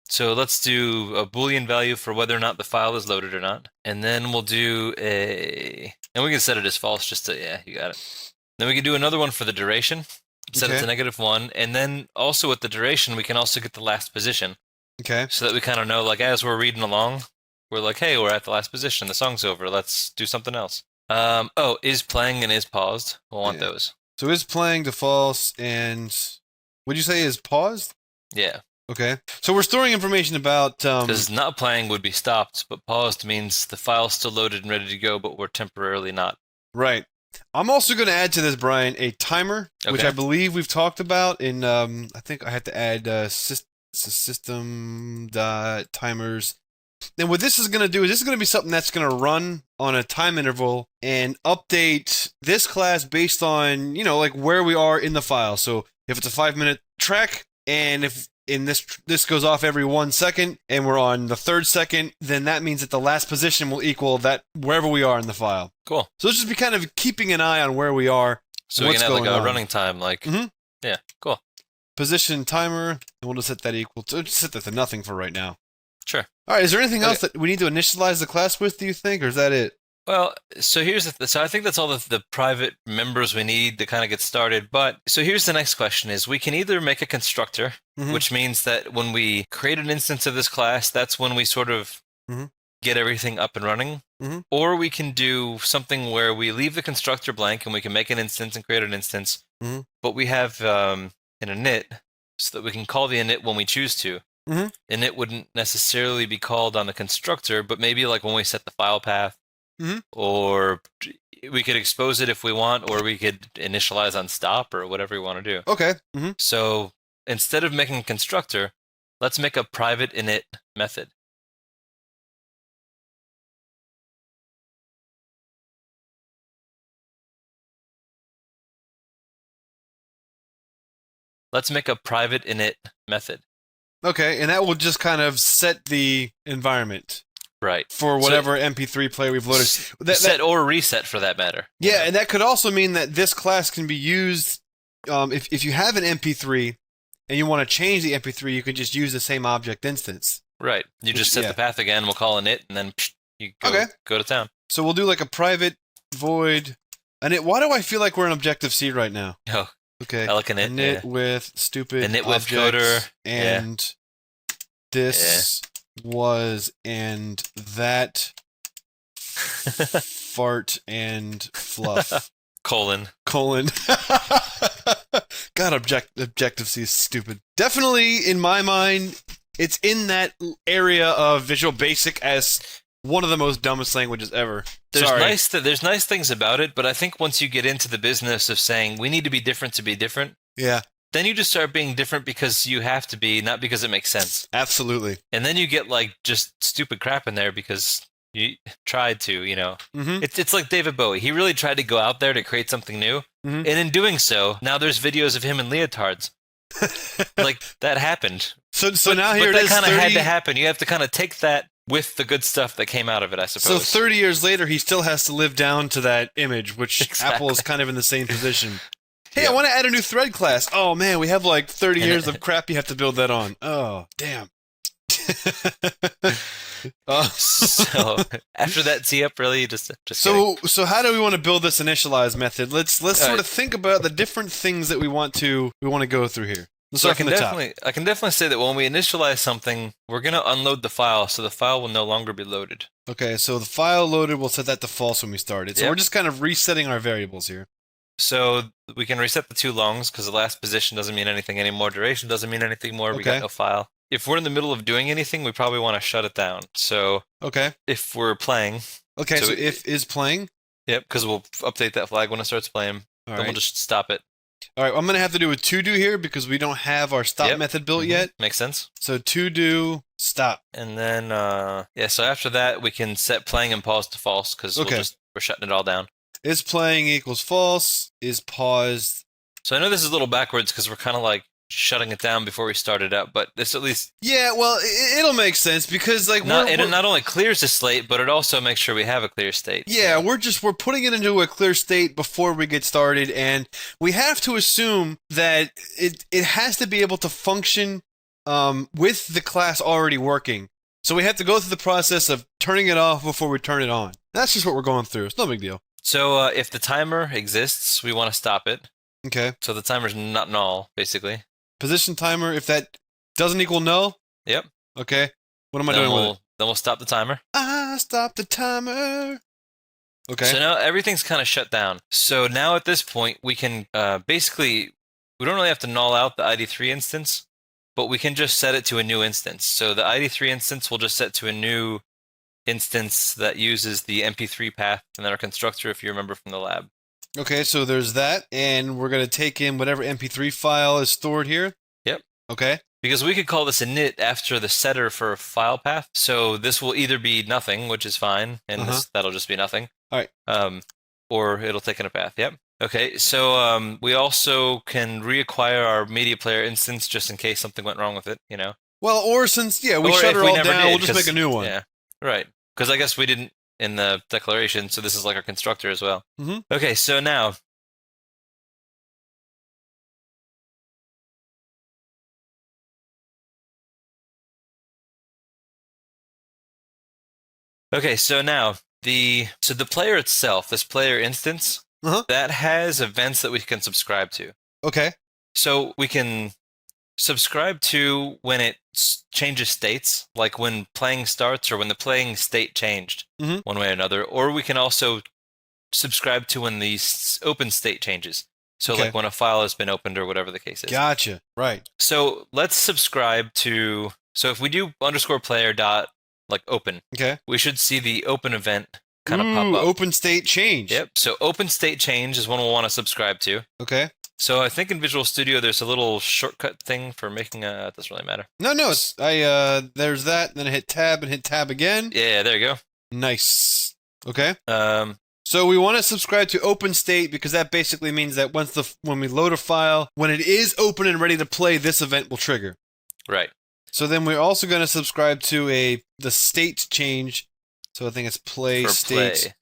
Speaker 2: So let's do a Boolean value for whether or not the file is loaded or not. And then we'll do and we can set it as false just to, yeah, you got it. Then we can do another one for the duration. Set it to -1. And then also with the duration, we can also get the last position.
Speaker 1: Okay.
Speaker 2: So that we kind of know, like, as we're reading along, we're like, hey, we're at the last position. The song's over. Let's do something else. Is playing and is paused. We'll want those.
Speaker 1: So is playing to false and would you say is paused?
Speaker 2: Yeah.
Speaker 1: Okay. So we're storing information about...
Speaker 2: Because not playing would be stopped, but paused means the file's still loaded and ready to go, but we're temporarily not.
Speaker 1: Right. I'm also going to add to this, Brian, a timer, which I believe we've talked about in... I think I had to add system.timers. And what this is going to do is this is going to be something that's going to run on a time interval and update this class based on, like where we are in the file. So if it's a 5-minute track and if this goes off every 1 second and we're on the 3rd second, then that means that the last position will equal that wherever we are in the file.
Speaker 2: Cool.
Speaker 1: So let's just be kind of keeping an eye on where we are.
Speaker 2: So we can have like a running time, like, yeah, cool.
Speaker 1: Position timer, and we'll just set that equal to, just set that to nothing for right now.
Speaker 2: Sure.
Speaker 1: All right, is there anything else that we need to initialize the class with, do you think, or is that it?
Speaker 2: Well, so here's so I think that's all the private members we need to kind of get started. But so here's the next question is we can either make a constructor, which means that when we create an instance of this class, that's when we sort of get everything up and running. Or we can do something where we leave the constructor blank and we can make an instance and create an instance, but we have an init so that we can call the init when we choose to. Init wouldn't necessarily be called on the constructor, but maybe like when we set the file path, or we could expose it if we want, or we could initialize on stop or whatever we want to do.
Speaker 1: Okay.
Speaker 2: So instead of making a constructor, let's make a private init method. Let's make a private init method.
Speaker 1: Okay, and that will just kind of set the environment.
Speaker 2: Right.
Speaker 1: For whatever MP3 player we've loaded.
Speaker 2: Set or reset for that matter.
Speaker 1: Yeah, and that could also mean that this class can be used, if you have an MP3 and you want to change the MP3, you can just use the same object instance.
Speaker 2: Right. You just set the path again, we'll call init, and then You
Speaker 1: Okay.
Speaker 2: go to town.
Speaker 1: So we'll do like a private void. Why do I feel like we're in Objective-C right now?
Speaker 2: Oh,
Speaker 1: Okay.
Speaker 2: I like a knit.
Speaker 1: Init with stupid
Speaker 2: Init with
Speaker 1: objects
Speaker 2: coder,
Speaker 1: and this was and that fart and fluff.
Speaker 2: Colon.
Speaker 1: God, Objective-C is stupid. Definitely, in my mind, it's in that area of Visual Basic as one of the most dumbest languages ever.
Speaker 2: There's
Speaker 1: Sorry.
Speaker 2: there's nice things about it, but I think once you get into the business of saying we need to be different,
Speaker 1: Yeah,
Speaker 2: then you just start being different because you have to be, not because it makes sense.
Speaker 1: absolutely.
Speaker 2: And then you get like just stupid crap in there because you tried to,
Speaker 1: Mm-hmm.
Speaker 2: It's like David Bowie. He really tried to go out there to create something new.
Speaker 1: Mhm.
Speaker 2: And in doing so, now there's videos of him in leotards. Like, that happened.
Speaker 1: So
Speaker 2: But
Speaker 1: now here it
Speaker 2: that
Speaker 1: is.
Speaker 2: kind of
Speaker 1: 30
Speaker 2: had to happen. You have to kind of take that with the good stuff that came out of it, I
Speaker 1: So
Speaker 2: suppose.
Speaker 1: 30 years later, he still has to live down to that image, which
Speaker 2: Exactly.
Speaker 1: Apple is kind of in the same position. Hey,
Speaker 2: Yeah.
Speaker 1: I want to add a new thread class. Oh man, we have like 30
Speaker 2: And
Speaker 1: years of crap you have to build that on. Oh, damn.
Speaker 2: So after that tee up, really, just kidding.
Speaker 1: So how do we want to build this initialize method? Let's sort of think about the different things that we want to go through here. Let's
Speaker 2: So I
Speaker 1: start from
Speaker 2: can
Speaker 1: the top.
Speaker 2: definitely say that when we initialize something, we're gonna unload the file, so the file will no longer be loaded.
Speaker 1: Okay, so the file loaded, we'll set that to false when we start it. So
Speaker 2: Yep.
Speaker 1: we're just kind of resetting our variables here.
Speaker 2: So we can reset the 2 longs because the last position doesn't mean anything anymore. Duration doesn't mean anything more. We
Speaker 1: Okay.
Speaker 2: got no file. If we're in the middle of doing anything, we probably want to shut it down. So
Speaker 1: Okay.
Speaker 2: if we're playing,
Speaker 1: Okay,
Speaker 2: So
Speaker 1: so
Speaker 2: it-
Speaker 1: if is playing.
Speaker 2: yep, because we'll update that flag when it starts playing.
Speaker 1: All
Speaker 2: Then
Speaker 1: right.
Speaker 2: we'll just stop it.
Speaker 1: All right, I'm going to have to do a to do here because we don't have our stop
Speaker 2: Yep.
Speaker 1: method built
Speaker 2: Mhm.
Speaker 1: yet.
Speaker 2: Makes sense.
Speaker 1: So to do stop.
Speaker 2: And then so after that we can set playing and pause to false because
Speaker 1: Okay.
Speaker 2: we're shutting it all down.
Speaker 1: Is playing equals false. Is paused.
Speaker 2: So I know this is a little backwards because we're kind of like shutting it down before we start it up, but this at least
Speaker 1: Yeah, well, it'll make sense because like
Speaker 2: it not only clears the slate, but it also makes sure we have a clear state.
Speaker 1: yeah, we're putting it into a clear state before we get started, and we have to assume that it has to be able to function with the class already working. So we have to go through the process of turning it off before we turn it on. That's just what we're going through. It's no big deal.
Speaker 2: So if the timer exists, we want to stop it.
Speaker 1: Okay.
Speaker 2: So the timer's not null, basically.
Speaker 1: Position timer. If that doesn't equal null.
Speaker 2: Yep.
Speaker 1: Okay. What am I
Speaker 2: Then
Speaker 1: doing with
Speaker 2: we'll
Speaker 1: it?
Speaker 2: then we'll stop the timer.
Speaker 1: I stop the timer. Okay.
Speaker 2: So now everything's kind of shut down. So now at this point, we can basically, we don't really have to null out the ID3 instance, but we can just set it to a new instance. So the ID3 instance will just set to a new instance that uses the MP3 path and then our constructor, if you remember from the lab.
Speaker 1: Okay, so there's that, and we're going to take in whatever MP3 file is stored here.
Speaker 2: Yep.
Speaker 1: Okay.
Speaker 2: Because we could call this init after the setter for file path. So this will either be nothing, which is fine, and that'll just be nothing.
Speaker 1: All right.
Speaker 2: Or it'll take in a path. Yep. Okay, so we also can reacquire our media player instance just in case something went wrong with it,
Speaker 1: Well, or since, we
Speaker 2: Or
Speaker 1: shut
Speaker 2: if
Speaker 1: her
Speaker 2: we
Speaker 1: all
Speaker 2: never
Speaker 1: down,
Speaker 2: did,
Speaker 1: we'll just
Speaker 2: 'cause-
Speaker 1: make a new one.
Speaker 2: Yeah, right. Because I guess we didn't in the declaration, so this is like our constructor as well.
Speaker 1: Mhm.
Speaker 2: Okay, so now the player itself, this player instance, that has events that we can subscribe to.
Speaker 1: Okay.
Speaker 2: So we can subscribe to when it changes states, like when playing starts or when the playing state changed one way or another. Or we can also subscribe to when the open state changes. So
Speaker 1: Okay.
Speaker 2: like when a file has been opened or whatever the case is.
Speaker 1: Gotcha. Right.
Speaker 2: So let's subscribe to, so if we do _player dot like open,
Speaker 1: Okay.
Speaker 2: we should see the open event kind of
Speaker 1: Ooh,
Speaker 2: pop up.
Speaker 1: open state change.
Speaker 2: Yep. So open state change is one we'll want to subscribe to.
Speaker 1: Okay.
Speaker 2: So I think in Visual Studio there's a little shortcut thing for making it doesn't really matter.
Speaker 1: No, it's there's that, then I hit tab and hit tab again.
Speaker 2: Yeah, there you go.
Speaker 1: Nice. Okay.
Speaker 2: Um,
Speaker 1: So we want to subscribe to open state because that basically means that when we load a file, when it is open and ready to play, this event will trigger.
Speaker 2: right.
Speaker 1: So then we're also going to subscribe to the state change. So I think it's play
Speaker 2: For
Speaker 1: state.
Speaker 2: play.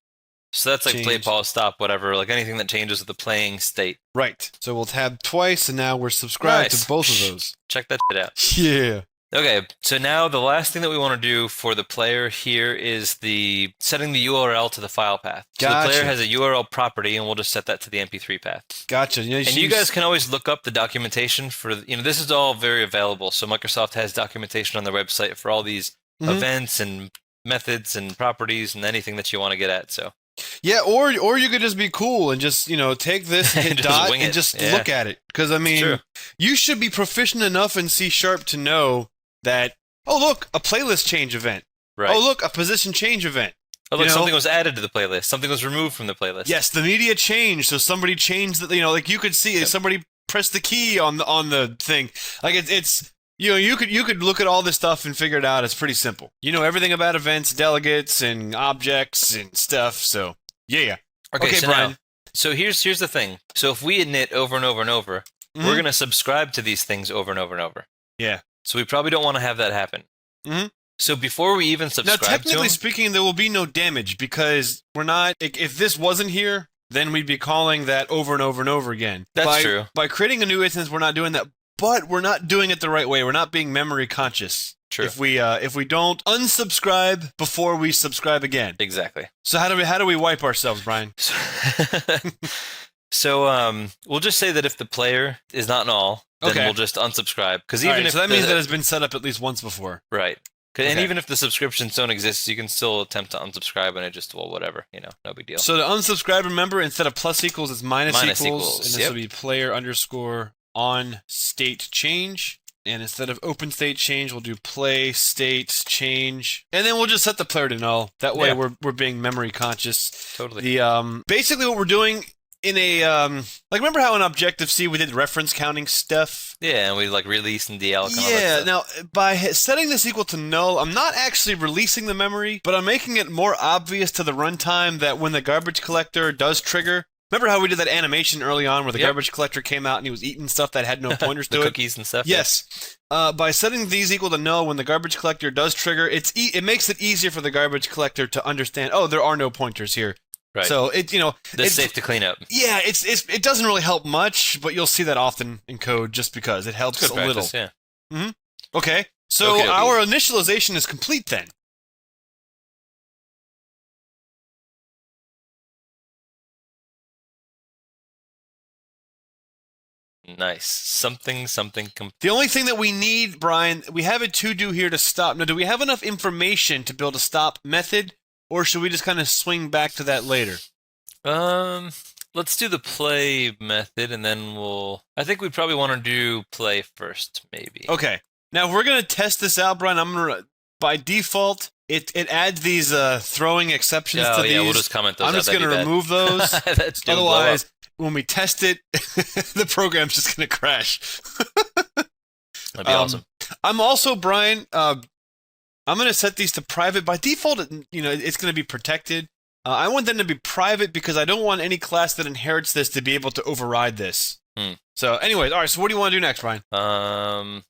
Speaker 2: So that's like play,
Speaker 1: change.
Speaker 2: pause, stop, whatever. Like anything that changes with the playing state.
Speaker 1: Right. So we'll tab twice, and now we're subscribed
Speaker 2: Nice.
Speaker 1: to both of those.
Speaker 2: Check that shit out.
Speaker 1: Yeah.
Speaker 2: Okay, so now the last thing that we want to do for the player here is the setting the URL to the file path. So the player has a URL property, and we'll just set that to the MP3 path.
Speaker 5: Gotcha. Yeah,
Speaker 2: and you guys can always look up the documentation for, this is all very available. So Microsoft has documentation on their website for all these events and methods and properties and anything that you want to get at. So
Speaker 5: yeah, or you could just be cool and just take this hit dot and just look at it, because I mean you should be proficient enough in C# to know that, oh look, a playlist change event. Right. Oh look, a position change event.
Speaker 2: Oh look, something was added to the playlist. Something was removed from the playlist.
Speaker 5: Yes, the media changed. So somebody changed the, like you could see somebody pressed the key on the thing. Like it's you could look at all this stuff and figure it out. It's pretty simple. You know everything about events, delegates, and objects and stuff. So yeah.
Speaker 2: Okay, so
Speaker 5: Brian.
Speaker 2: Now, so here's the thing. So if we init over and over and over, we're gonna subscribe to these things over and over and over.
Speaker 5: Yeah.
Speaker 2: So we probably don't want to have that happen. So before we even subscribe to them...
Speaker 5: Now, technically speaking, there will be no damage, because we're not... If this wasn't here, then we'd be calling that over and over and over again.
Speaker 2: That's true.
Speaker 5: By creating a new instance, we're not doing that, but we're not doing it the right way. We're not being memory conscious.
Speaker 2: True.
Speaker 5: If we don't unsubscribe before we subscribe again.
Speaker 2: Exactly.
Speaker 5: So how do we wipe ourselves, Brian?
Speaker 2: So we'll just say that if the player is not null, then we'll just unsubscribe. Because even if
Speaker 5: so that means that it's been set up at least once before.
Speaker 2: Right. And even if the subscriptions don't exist, you can still attempt to unsubscribe, and it just, whatever, no big deal.
Speaker 5: So to unsubscribe, remember, instead of plus equals, it's minus equals. And this will be player underscore on state change. And instead of open state change, we'll do play state change. And then we'll just set the player to null. That way we're being memory conscious.
Speaker 2: Totally.
Speaker 5: Basically what we're doing in a, remember how in Objective-C we did reference counting stuff?
Speaker 2: Yeah, and we release and dealloc and all that stuff.
Speaker 5: Now, by setting this equal to null, I'm not actually releasing the memory, but I'm making it more obvious to the runtime that when the garbage collector does trigger, remember how we did that animation early on where the garbage collector came out and he was eating stuff that had no pointers to it?
Speaker 2: Cookies and stuff?
Speaker 5: Yes. By setting these equal to null when the garbage collector does trigger, it makes it easier for the garbage collector to understand, oh, there are no pointers here.
Speaker 2: Right.
Speaker 5: So
Speaker 2: it's safe to clean up.
Speaker 5: Yeah, it doesn't really help much, but you'll see that often in code just because it helps a little.
Speaker 2: Yeah.
Speaker 5: Okay. So our initialization is complete then.
Speaker 2: Nice. Something.
Speaker 5: The only thing that we need, Brian, we have a to-do here to stop. Now, do we have enough information to build a stop method? Or should we just kind of swing back to that later?
Speaker 2: Let's do the play method, and then I think we probably want to do play first, maybe.
Speaker 5: Okay. Now, if we're going to test this out, Brian, by default, it adds these throwing exceptions to these.
Speaker 2: Yeah, we'll just comment those
Speaker 5: I'm just going to remove those. Otherwise, when we test it, the program's just going to crash.
Speaker 2: That'd be awesome.
Speaker 5: I'm also, Brian... I'm going to set these to private. By default, it's going to be protected. I want them to be private because I don't want any class that inherits this to be able to override this. So anyways, all right, so what do you want to do next, Brian?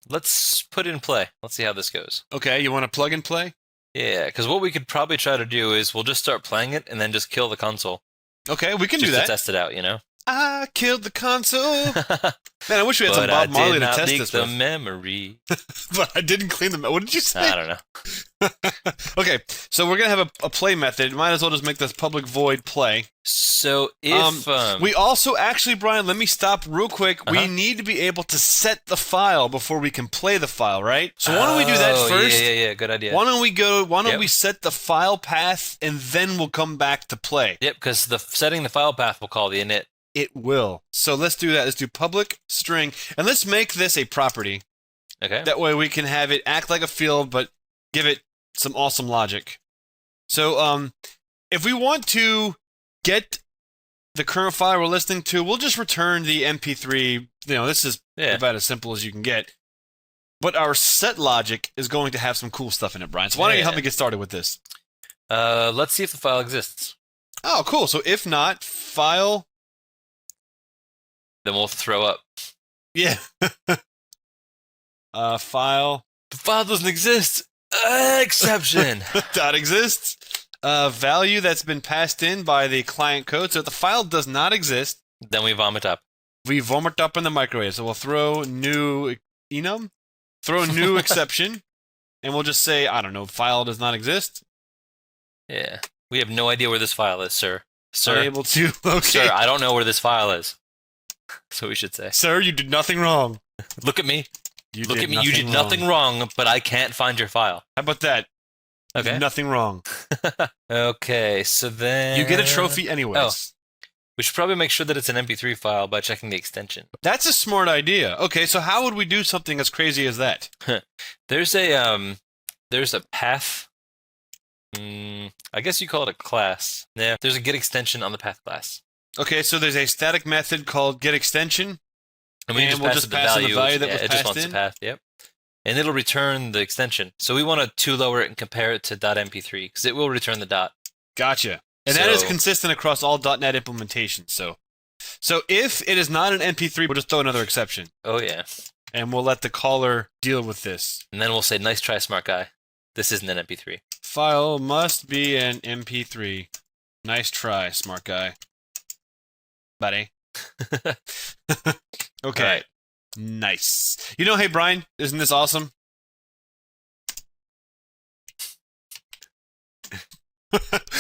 Speaker 2: Let's put in play. Let's see how this goes.
Speaker 5: Okay, you want to plug and play?
Speaker 2: Yeah, because what we could probably try to do is we'll just start playing it and then just kill the console.
Speaker 5: Okay, we can do that.
Speaker 2: Just to test it out,
Speaker 5: I killed the console. Man, I wish we had some Bob Marley to test this with.
Speaker 2: the memory.
Speaker 5: But I didn't clean them. What did you say?
Speaker 2: I don't know.
Speaker 5: Okay, so we're going to have a play method. Might as well just make this public void play.
Speaker 2: So if...
Speaker 5: we also, actually, Brian, let me stop real quick. We need to be able to set the file before we can play the file, right? So why don't we do that first?
Speaker 2: Yeah, good idea.
Speaker 5: Why don't we set the file path, and then we'll come back to play?
Speaker 2: Yep, because setting the file path will call the init.
Speaker 5: It will. So let's do that. Let's do public string, and let's make this a property.
Speaker 2: Okay.
Speaker 5: That way we can have it act like a field, but give it some awesome logic. So if we want to get the current file we're listening to, we'll just return the MP3. This is about as simple as you can get. But our set logic is going to have some cool stuff in it, Brian. So why don't you help me get started with this?
Speaker 2: Let's see if the file exists.
Speaker 5: Oh, cool. So if not, file...
Speaker 2: Then we'll throw up.
Speaker 5: Yeah. File.
Speaker 2: The file doesn't exist. Exception.
Speaker 5: Dot exists. Value that's been passed in by the client code. So if the file does not exist,
Speaker 2: then we vomit up.
Speaker 5: We vomit up in the microwave. So we'll throw new enum.
Speaker 1: throw a new exception, and we'll just say, I don't know, file does not exist.
Speaker 2: Yeah. We have no idea where this file is, sir. Sir,
Speaker 1: Unable to. Okay.
Speaker 2: sir, I don't know where this file is. So we should say.
Speaker 1: Sir, you did nothing wrong.
Speaker 2: Look at me.
Speaker 1: You
Speaker 2: Look
Speaker 1: did
Speaker 2: at me. You did nothing wrong, but I can't find your file.
Speaker 1: How about that? You
Speaker 2: Okay.
Speaker 1: did nothing wrong.
Speaker 2: Okay, so then...
Speaker 1: You get a trophy anyways.
Speaker 2: We should probably make sure that it's an MP3 file by checking the extension.
Speaker 1: That's a smart idea. Okay, so how would we do something as crazy as that?
Speaker 2: There's a path. I guess you call it a class. Yeah, there's a get extension on the path class.
Speaker 1: Okay, so there's a static method called getExtension.
Speaker 2: And we
Speaker 1: And
Speaker 2: just
Speaker 1: we'll
Speaker 2: pass
Speaker 1: just
Speaker 2: it the
Speaker 1: pass in the
Speaker 2: value.
Speaker 1: value that
Speaker 2: Yeah,
Speaker 1: was
Speaker 2: it just
Speaker 1: passed
Speaker 2: wants
Speaker 1: in?
Speaker 2: the path, yep. And it'll return the extension. So we want to lower it and compare it to .mp3 because it will return the dot.
Speaker 1: Gotcha. And that is
Speaker 2: So-
Speaker 1: consistent across all .NET implementations. So if it is not an MP3, we'll just throw another exception.
Speaker 2: Oh yeah.
Speaker 1: And we'll let the caller deal with this.
Speaker 2: And then we'll say, nice try, smart guy. This isn't an MP3.
Speaker 1: File must be an MP3. Nice try, smart guy. Buddy. Okay.
Speaker 2: Alright.
Speaker 1: Nice. You know, hey Brian, isn't this awesome?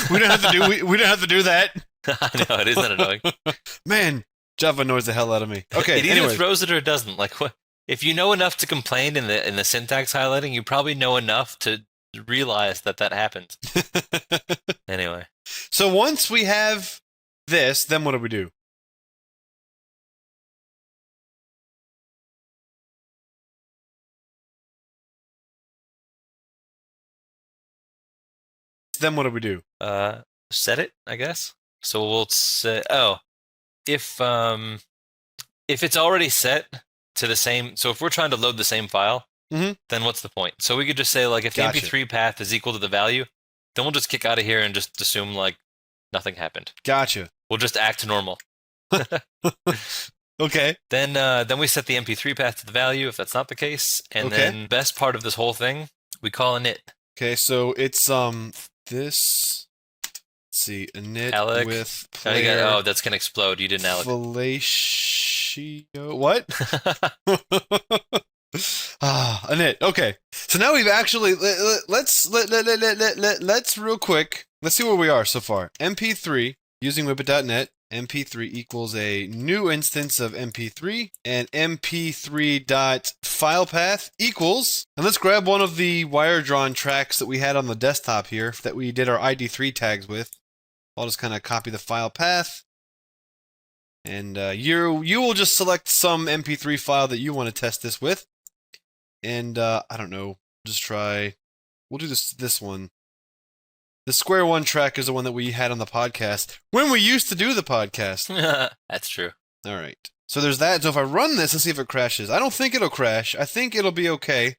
Speaker 1: we don't have to do that.
Speaker 2: I know, it isn't annoying.
Speaker 1: Man, Java annoys the hell out of me. Okay,
Speaker 2: It either
Speaker 1: anyway.
Speaker 2: throws it or it doesn't. Like, what? If you know enough to complain in the syntax highlighting, you probably know enough to realize that happens. Anyway.
Speaker 1: So once we have this, then what do we do? Then what do we do?
Speaker 2: Set it, I guess. So we'll say, if it's already set to the same, so if we're trying to load the same file,
Speaker 1: Mhm.
Speaker 2: then what's the point? So we could just say, like, if the
Speaker 1: Gotcha.
Speaker 2: MP3 path is equal to the value, then we'll just kick out of here and just assume, like, nothing happened.
Speaker 1: Gotcha.
Speaker 2: We'll just act normal.
Speaker 1: Okay.
Speaker 2: Then we set the MP3 path to the value if that's not the case, and
Speaker 1: Okay.
Speaker 2: then best part of this whole thing, we call init.
Speaker 1: Okay, so it's this. Let's see, init
Speaker 2: Alec.
Speaker 1: with
Speaker 2: Oh, you
Speaker 1: player.
Speaker 2: got- that's gonna explode. You didn't, Alec.
Speaker 1: Fellatio. What? Init. Okay. So now we've actually let's real quick. Let's see where we are so far. MP3 using Whippet.net. MP3 equals a new instance of MP3, and MP3.filePath equals, and let's grab one of the wire-drawn tracks that we had on the desktop here that we did our ID3 tags with. I'll just kind of copy the file path, and you will just select some MP3 file that you want to test this with, and I don't know, just try. We'll do this one. The square one track is the one that we had on the podcast when we used to do the podcast.
Speaker 2: That's true.
Speaker 1: All right. So there's that. So if I run this, let's see if it crashes. I don't think it'll crash. I think it'll be okay.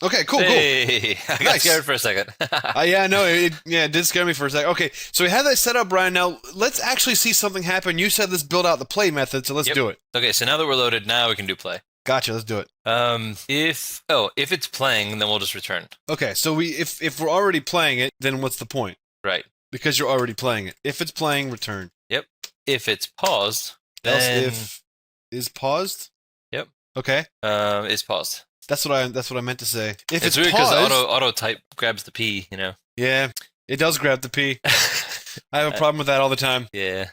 Speaker 1: Okay, cool,
Speaker 2: Hey, I got
Speaker 1: Nice.
Speaker 2: scared for a second.
Speaker 1: cool. Yeah, no, it did scare me for a second. Okay, so we have that set up, Brian. Now let's actually see something happen. You said let's build out the play method, so let's
Speaker 2: Yep.
Speaker 1: do it.
Speaker 2: Okay, so now that we're loaded, now we can do play.
Speaker 1: Gotcha. Let's do it.
Speaker 2: If it's playing, then we'll just return.
Speaker 1: Okay, so if we're already playing it, then what's the point?
Speaker 2: Right.
Speaker 1: Because you're already playing it. If it's playing, return.
Speaker 2: If it's paused,
Speaker 1: Else
Speaker 2: then
Speaker 1: if is paused.
Speaker 2: Yep.
Speaker 1: Okay.
Speaker 2: It's paused.
Speaker 1: That's what I meant to say. If
Speaker 2: It's
Speaker 1: it's
Speaker 2: weird because
Speaker 1: paused,
Speaker 2: auto type grabs the P. You know.
Speaker 1: yeah, it does grab the P. I have a problem with that all the time.
Speaker 2: Yeah.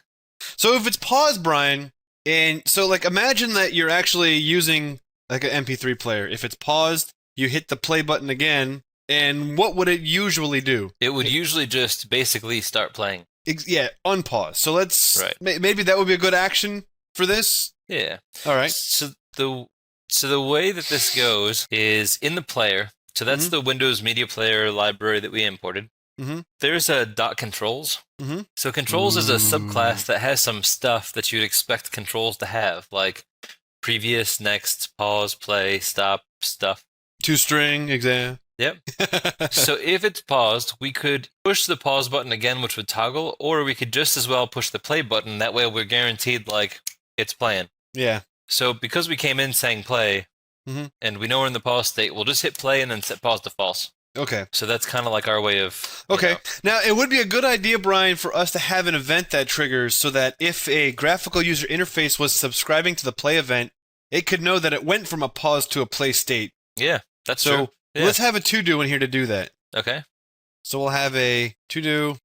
Speaker 1: So if it's paused, Brian, and so like imagine that you're actually using like an MP3 player. If it's paused, you hit the play button again, and what would it usually do?
Speaker 2: It would usually just basically start playing.
Speaker 1: Yeah, unpause. So let's
Speaker 2: Right.
Speaker 1: maybe that would be a good action for this.
Speaker 2: Yeah.
Speaker 1: All right.
Speaker 2: So the way that this goes is in the player. So that's the Windows Media Player library that we imported.
Speaker 1: Mhm.
Speaker 2: There's a .controls.
Speaker 1: Mhm.
Speaker 2: So controls is a subclass that has some stuff that you'd expect controls to have, like previous, next, pause, play, stop, stuff.
Speaker 1: Two-string exam.
Speaker 2: Yep. So if it's paused, we could push the pause button again, which would toggle, or we could just as well push the play button. That way we're guaranteed, like, it's playing.
Speaker 1: Yeah.
Speaker 2: So because we came in saying play,
Speaker 1: Mhm.
Speaker 2: and we know we're in the pause state, we'll just hit play and then set pause to false.
Speaker 1: Okay.
Speaker 2: So that's kind of like our way of.
Speaker 1: Okay. Now, it would be a good idea, Brian, for us to have an event that triggers so that if a graphical user interface was subscribing to the play event, it could know that it went from a pause to a play state.
Speaker 2: Yeah, that's
Speaker 1: so
Speaker 2: true. Yeah.
Speaker 1: Let's have a to-do in here to do that.
Speaker 2: Okay.
Speaker 1: So we'll have a to-do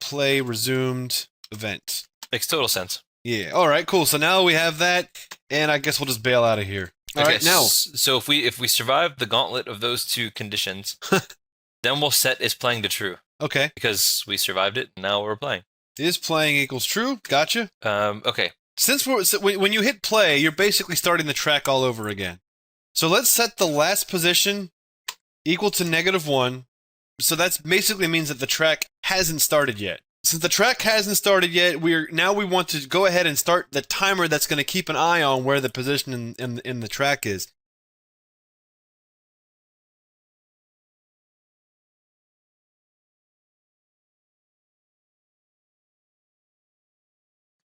Speaker 1: play resumed event.
Speaker 2: Makes total sense.
Speaker 1: Yeah. All right, cool. So now we have that, and I guess we'll just bail out of here. All right, now.
Speaker 2: So if we survive the gauntlet of those two conditions, then we'll set is playing to true.
Speaker 1: Okay.
Speaker 2: Because we survived it, and now we're playing.
Speaker 1: Is playing equals true? Gotcha.
Speaker 2: Okay.
Speaker 1: When you hit play, you're basically starting the track all over again. So let's set the last position equal to -1. So that basically means that the track hasn't started yet. Since the track hasn't started yet, we want to go ahead and start the timer that's going to keep an eye on where the position in the track is.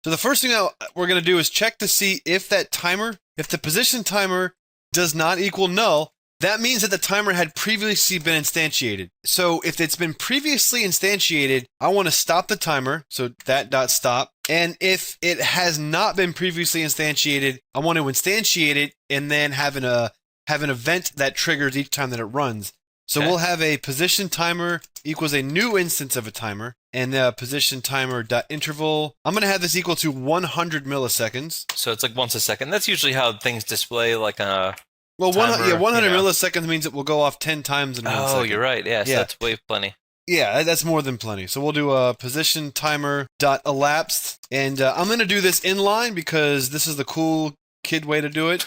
Speaker 1: So the first thing we're going to do is check to see if the position timer does not equal null. That means that the timer had previously been instantiated. So if it's been previously instantiated, I want to stop the timer. So that.stop. And if it has not been previously instantiated, I want to instantiate it and then have an event that triggers each time that it runs. So we'll have a position timer equals a new instance of a timer, and the position timer dot interval. I'm going to have this equal to 100 milliseconds.
Speaker 2: So it's like once a second. That's usually how things display, like a.
Speaker 1: Well,
Speaker 2: timer,
Speaker 1: 100 milliseconds means it will go off 10 times in 1 second.
Speaker 2: Oh, you're right. Yeah, so that's way plenty.
Speaker 1: Yeah, that's more than plenty. So we'll do a position timer dot elapsed, and I'm going to do this inline because this is the cool kid way to do it.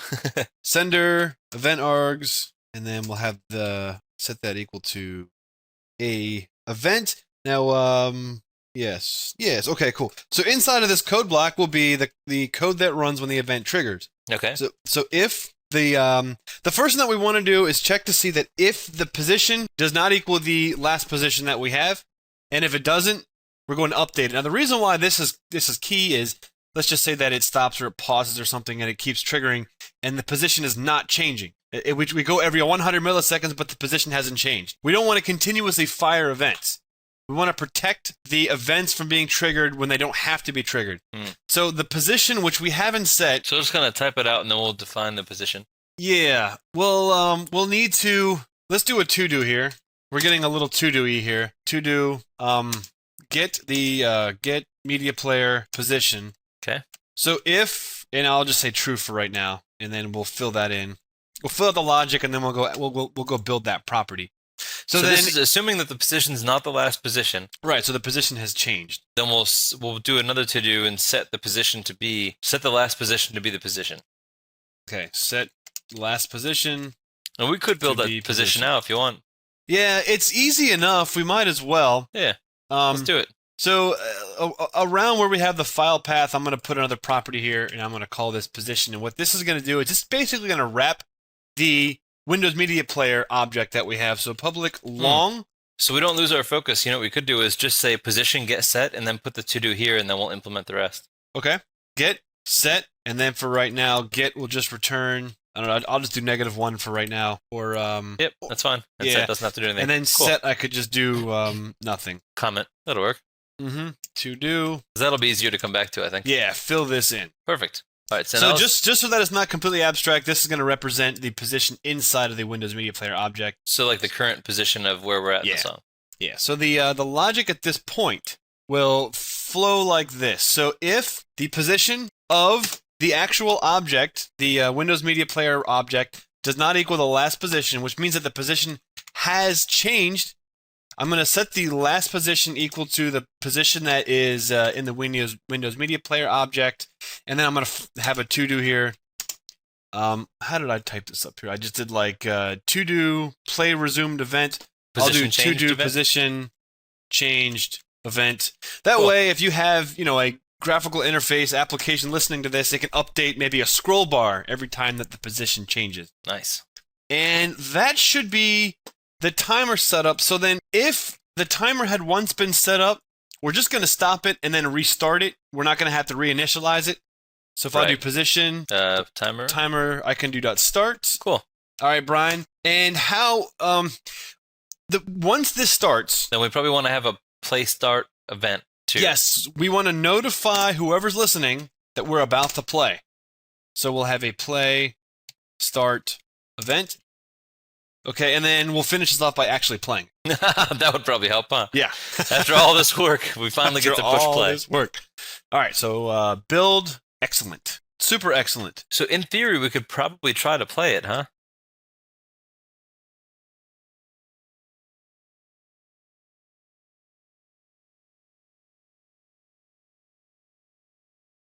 Speaker 1: Sender event args, and then we'll have set that equal to a event. Now, yes, okay, cool. So inside of this code block will be the code that runs when the event triggers.
Speaker 2: Okay.
Speaker 1: So if the first thing that we want to do is check to see that if the position does not equal the last position that we have, and if it doesn't, we're going to update it. Now the reason why this is key is, let's just say that it stops or it pauses or something and it keeps triggering and the position is not changing. We go every 100 milliseconds, but the position hasn't changed. We don't want to continuously fire events. We want to protect the events from being triggered when they don't have to be triggered. So the position, which we haven't set.
Speaker 2: So just kind of type it out and then we'll define the position.
Speaker 1: Yeah. We'll need to. Let's do a to-do here. We're getting a little to-do-y here. To-do get media player position.
Speaker 2: Okay.
Speaker 1: So and I'll just say true for right now, and then we'll fill that in. We'll fill out the logic, and then we'll go build that property.
Speaker 2: So then, this is assuming that the position is not the last position.
Speaker 1: Right. So the position has changed.
Speaker 2: Then we'll do another to do and set the last position to be the position.
Speaker 1: Okay. Set last position.
Speaker 2: And we could build that position now if you want.
Speaker 1: Yeah, it's easy enough. We might as well.
Speaker 2: Yeah. Let's do it.
Speaker 1: So around where we have the file path, I'm going to put another property here, and I'm going to call this position. And what this is going to do is just basically going to wrap the Windows Media Player object that we have. So public long.
Speaker 2: So we don't lose our focus. You know what we could do is just say position get set, and then put the to do here, and then we'll implement the rest.
Speaker 1: Okay. Get set, and then for right now, get will just return. I don't know. I'll just do -1 for right now. Or
Speaker 2: yep, that's fine. And set doesn't have to do anything.
Speaker 1: And then set, I could just do nothing.
Speaker 2: Comment. That'll work.
Speaker 1: To do.
Speaker 2: That'll be easier to come back to, I think.
Speaker 1: Yeah, fill this in.
Speaker 2: Perfect. All right.
Speaker 1: So just so that it's not completely abstract, this is going to represent the position inside of the Windows Media Player object.
Speaker 2: So like the current position of where we're at in the song.
Speaker 1: Yeah. So the logic at this point will flow like this. So if the position of the actual object, the Windows Media Player object, does not equal the last position, which means that the position has changed, I'm going to set the last position equal to the position that is in the Windows Media Player object, and then I'm going to have a to-do here. How did I type this up here? I just did like to-do play resumed event.
Speaker 2: Position
Speaker 1: I'll do to-do
Speaker 2: event?
Speaker 1: position changed event. That way, if you have a graphical interface application listening to this, it can update maybe a scroll bar every time that the position changes.
Speaker 2: Nice.
Speaker 1: And that should be the timer setup. So then if the timer had once been set up, we're just going to stop it and then restart it. We're not going to have to reinitialize it. So if I do position timer, I can do .start.
Speaker 2: Cool.
Speaker 1: All right, Brian. And how once this starts,
Speaker 2: then we probably want to have a play start event too.
Speaker 1: yes, we want to notify whoever's listening that we're about to play. So we'll have a play start event. Okay, and then we'll finish this off by actually playing.
Speaker 2: That would probably help, huh?
Speaker 1: Yeah.
Speaker 2: After all this work, we finally get to push play.
Speaker 1: This work. All right, so build excellent. Super excellent.
Speaker 2: So in theory, we could probably try to play it, huh?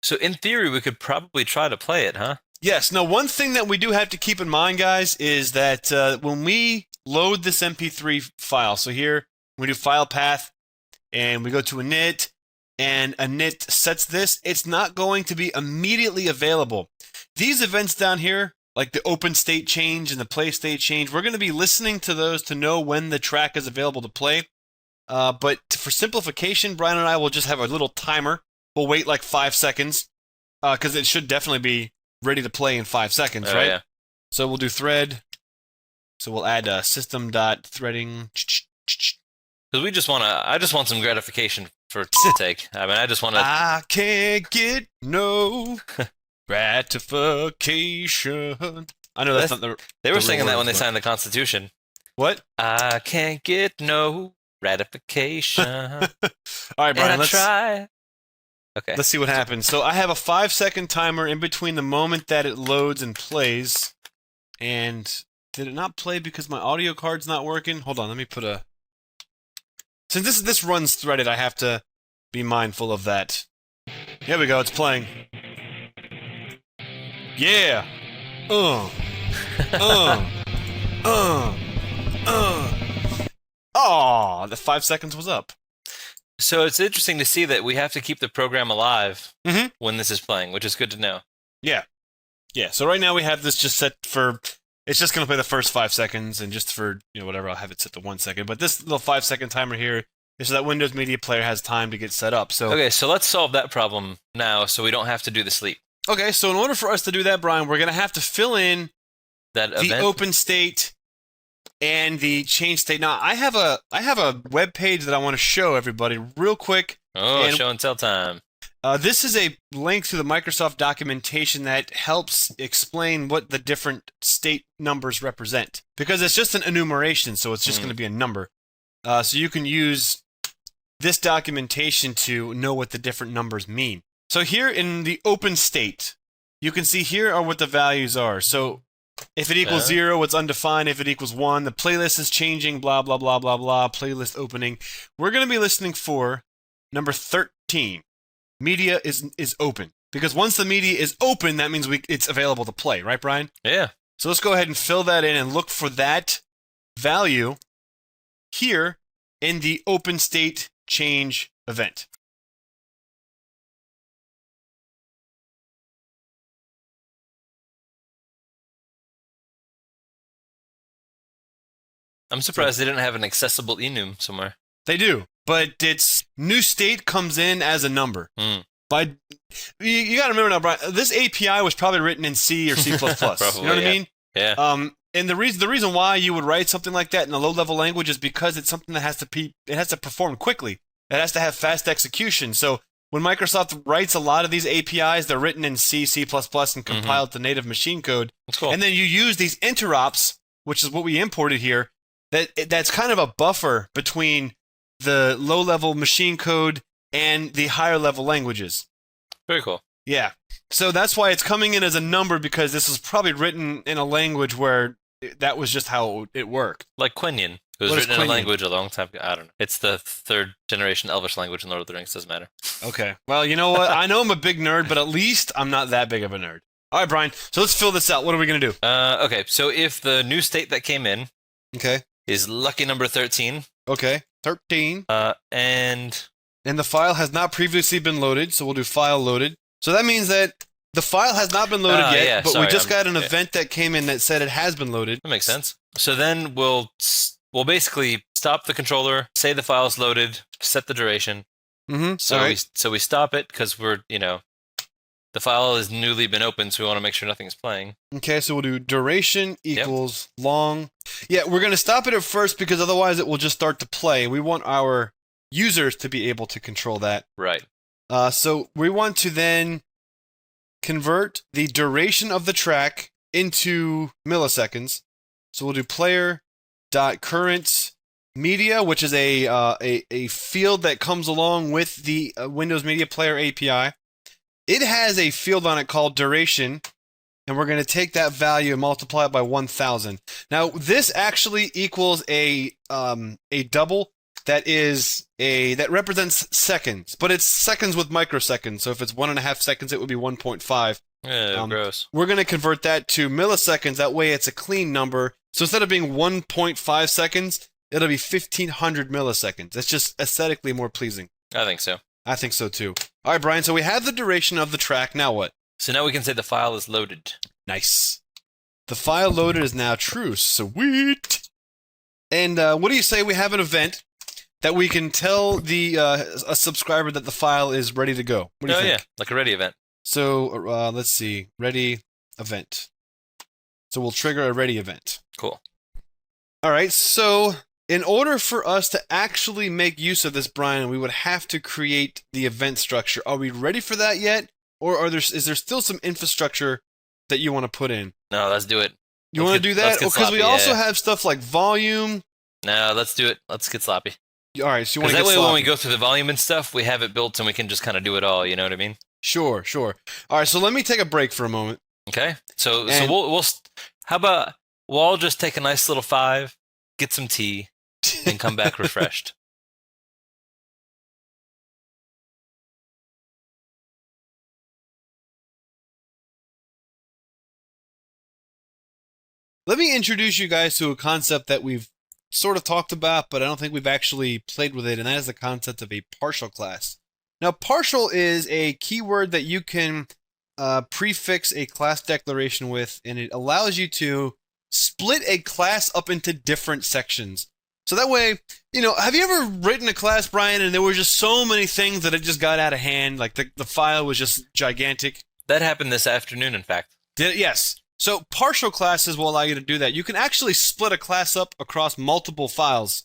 Speaker 2: So in theory, we could probably try to play it, huh?
Speaker 1: Yes. Now, one thing that we do have to keep in mind, guys, is that when we load this MP3 file, so here we do file path, and we go to init, and init sets this, it's not going to be immediately available. These events down here, like the open state change and the play state change, we're going to be listening to those to know when the track is available to play. But for simplification, Brian and I will just have a little timer. We'll wait like 5 seconds, because it should definitely be ready to play in 5 seconds, right?
Speaker 2: Yeah.
Speaker 1: So we'll do thread. So we'll add system.threading.
Speaker 2: Because we just want to, I just want some gratification for sake. I mean, I just want to.
Speaker 1: I can't get no gratification. I know that's not the.
Speaker 2: They were
Speaker 1: the
Speaker 2: singing that when they
Speaker 1: words,
Speaker 2: signed the Constitution.
Speaker 1: What?
Speaker 2: I can't get no gratification.
Speaker 1: All right, Brian.
Speaker 2: And I try. Okay.
Speaker 1: Let's see what happens. So I have a 5-second timer in between the moment that it loads and plays. And did it not play because my audio card's not working? Hold on, let me put a. Since this runs threaded, I have to be mindful of that. Here we go. It's playing. Yeah. Oh, the 5 seconds was up.
Speaker 2: So it's interesting to see that we have to keep the program alive
Speaker 1: Mhm.
Speaker 2: when this is playing, which is good to know.
Speaker 1: Yeah. Yeah. So right now we have this just set for. It's just going to play the first 5 seconds, and just for whatever, I'll have it set to 1 second. But this little 5-second timer here is so that Windows Media Player has time to get set up. So
Speaker 2: Okay, so let's solve that problem now, so we don't have to do the sleep.
Speaker 1: okay, so in order for us to do that, Brian, we're going to have to fill in
Speaker 2: That
Speaker 1: the
Speaker 2: event.
Speaker 1: open state and the change state. Now, I have a web page that I want to show everybody real quick.
Speaker 2: Oh,
Speaker 1: and-
Speaker 2: show and tell time.
Speaker 1: This is a link to the Microsoft documentation that helps explain what the different state numbers represent. Because it's just an enumeration, so it's just going to be a number. So you can use this documentation to know what the different numbers mean. So here in the open state, you can see here are what the values are. So if it equals 0, it's undefined. If it equals 1, the playlist is changing, blah, blah, blah, blah, blah, playlist opening. We're going to be listening for number 13. Media is open. Because once the media is open, that means it's available to play, right, Brian?
Speaker 2: Yeah.
Speaker 1: So let's go ahead and fill that in and look for that value here in the open state change event.
Speaker 2: I'm surprised they didn't have an accessible enum somewhere.
Speaker 1: They do, but its new state comes in as a number.
Speaker 2: Mm.
Speaker 1: You got to remember now, Brian, this API was probably written in C or C++.
Speaker 2: Probably,
Speaker 1: You know what I mean?
Speaker 2: Yeah.
Speaker 1: And the reason why you would write something like that in a low-level language is because it's something that has to perform quickly. It has to have fast execution. So when Microsoft writes a lot of these APIs, they're written in C, C++, and compiled to native machine code.
Speaker 2: That's cool.
Speaker 1: And then you use these interops, which is what we imported here. That's kind of a buffer between the low-level machine code and the higher-level languages.
Speaker 2: Very cool.
Speaker 1: Yeah. So that's why it's coming in as a number, because this was probably written in a language where that was just how it worked.
Speaker 2: Like Quenya. It was
Speaker 1: What is
Speaker 2: written in
Speaker 1: Quenya?
Speaker 2: a language a long time ago. I don't know. It's the 3rd generation Elvish language in Lord of the Rings. Doesn't matter.
Speaker 1: Okay. Well, you know what? I know I'm a big nerd, but at least I'm not that big of a nerd. All right, Brian. So let's fill this out. What are we going to do?
Speaker 2: Okay, so if the new state that came in
Speaker 1: Okay.
Speaker 2: is lucky number 13,
Speaker 1: Okay. 13.
Speaker 2: and
Speaker 1: And the file has not previously been loaded, so we'll do file loaded. So that means that the file has not been loaded yet,
Speaker 2: yeah,
Speaker 1: but
Speaker 2: sorry,
Speaker 1: we just got an
Speaker 2: yeah.
Speaker 1: event that came in that said it has been loaded.
Speaker 2: that makes sense. So then we'll basically stop the controller, say the file's loaded, set the duration.
Speaker 1: Mm-hmm.
Speaker 2: So we stop it because we're The file has newly been opened, so we want to make sure nothing's playing.
Speaker 1: Okay, so we'll do duration equals long. Yeah, we're going to stop it at first because otherwise it will just start to play. We want our users to be able to control that.
Speaker 2: Right.
Speaker 1: So we want to then convert the duration of the track into milliseconds. So we'll do player.current media, which is a field that comes along with the Windows Media Player API. It has a field on it called duration, and we're going to take that value and multiply it by 1,000. Now, this actually equals a double that represents seconds, but it's seconds with microseconds. So if it's 1.5 seconds, it would be 1.5.
Speaker 2: Gross.
Speaker 1: We're going to convert that to milliseconds. That way, it's a clean number. So instead of being 1.5 seconds, it'll be 1,500 milliseconds. That's just aesthetically more pleasing.
Speaker 2: I think so.
Speaker 1: I think so too. All right, Brian. So we have the duration of the track. Now what?
Speaker 2: So now we can say the file is loaded.
Speaker 1: Nice. The file loaded is now true. Sweet. And what do you say we have an event that we can tell a subscriber that the file is ready to go? What do you think?
Speaker 2: Yeah, like a ready event.
Speaker 1: So let's see. Ready event. So we'll trigger a ready event.
Speaker 2: Cool.
Speaker 1: All right. So in order for us to actually make use of this, Brian, we would have to create the event structure. Are we ready for that yet? Or is there still some infrastructure that you want to put in?
Speaker 2: No, let's do it.
Speaker 1: You want to do that? Because we also have stuff like volume.
Speaker 2: No, let's do it. Let's get sloppy.
Speaker 1: All right, so you want to
Speaker 2: get sloppy. That way when we go
Speaker 1: sloppy.
Speaker 2: through the volume and stuff, we have it built and we can just kind of do it all, you know what I mean?
Speaker 1: Sure. All right, so let me take a break for a moment.
Speaker 2: Okay. So we'll how about we'll all just take a nice little 5, get some tea, and come back refreshed.
Speaker 1: Let me introduce you guys to a concept that we've sort of talked about, but I don't think we've actually played with it, and that is the concept of a partial class. Now, partial is a keyword that you can prefix a class declaration with, and it allows you to split a class up into different sections. So that way, have you ever written a class, Brian, and there were just so many things that it just got out of hand, like the file was just gigantic?
Speaker 2: That happened this afternoon, in fact.
Speaker 1: Yes. So partial classes will allow you to do that. You can actually split a class up across multiple files.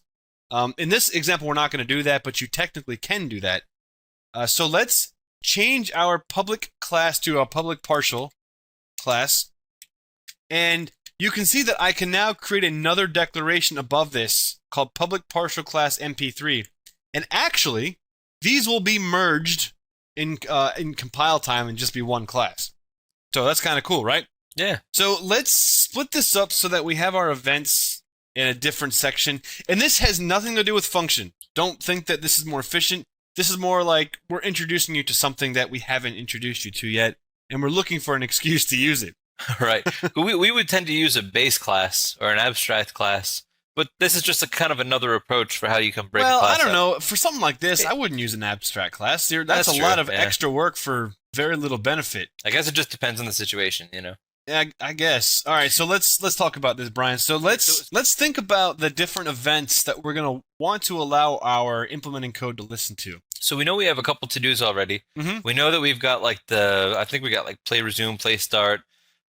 Speaker 1: In this example, we're not going to do that, but you technically can do that. So let's change our public class to a public partial class. And you can see that I can now create another declaration above this called public partial class MP3. And actually, these will be merged in compile time and just be one class. So that's kind of cool, right?
Speaker 2: Yeah.
Speaker 1: So let's split this up so that we have our events in a different section. And this has nothing to do with function. Don't think that this is more efficient. This is more like we're introducing you to something that we haven't introduced you to yet, and we're looking for an excuse to use it.
Speaker 2: Right. we would tend to use a base class or an abstract class, but this is just a kind of another approach for how you can break a class
Speaker 1: Well, I don't
Speaker 2: up.
Speaker 1: know. For something like this, I wouldn't use an abstract class. That's a
Speaker 2: true,
Speaker 1: lot of
Speaker 2: yeah.
Speaker 1: extra work for very little benefit.
Speaker 2: I guess it just depends on the situation,
Speaker 1: Yeah, I guess. All right, so let's talk about this, Brian. So let's think about the different events that we're going to want to allow our implementing code to listen to.
Speaker 2: So we know we have a couple to-dos already.
Speaker 1: Mm-hmm.
Speaker 2: We know that we've got I think we got play resume, play start,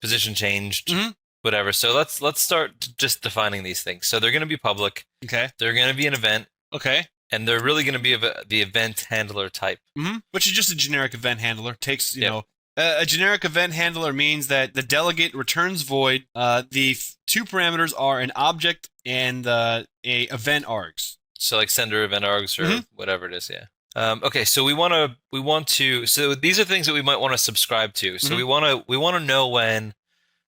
Speaker 2: position changed, whatever. So let's start just defining these things. So they're going to be public.
Speaker 1: Okay.
Speaker 2: They're going to be an event.
Speaker 1: Okay.
Speaker 2: And they're really going to be the event handler type.
Speaker 1: Mm-hmm. Which is just a generic event handler. Takes, you know, a generic event handler means that the delegate returns void. The two parameters are an object and a event args.
Speaker 2: So like sender event args or whatever it is, yeah. Okay, so we want to. So these are things that we might want to subscribe to. So we want to know when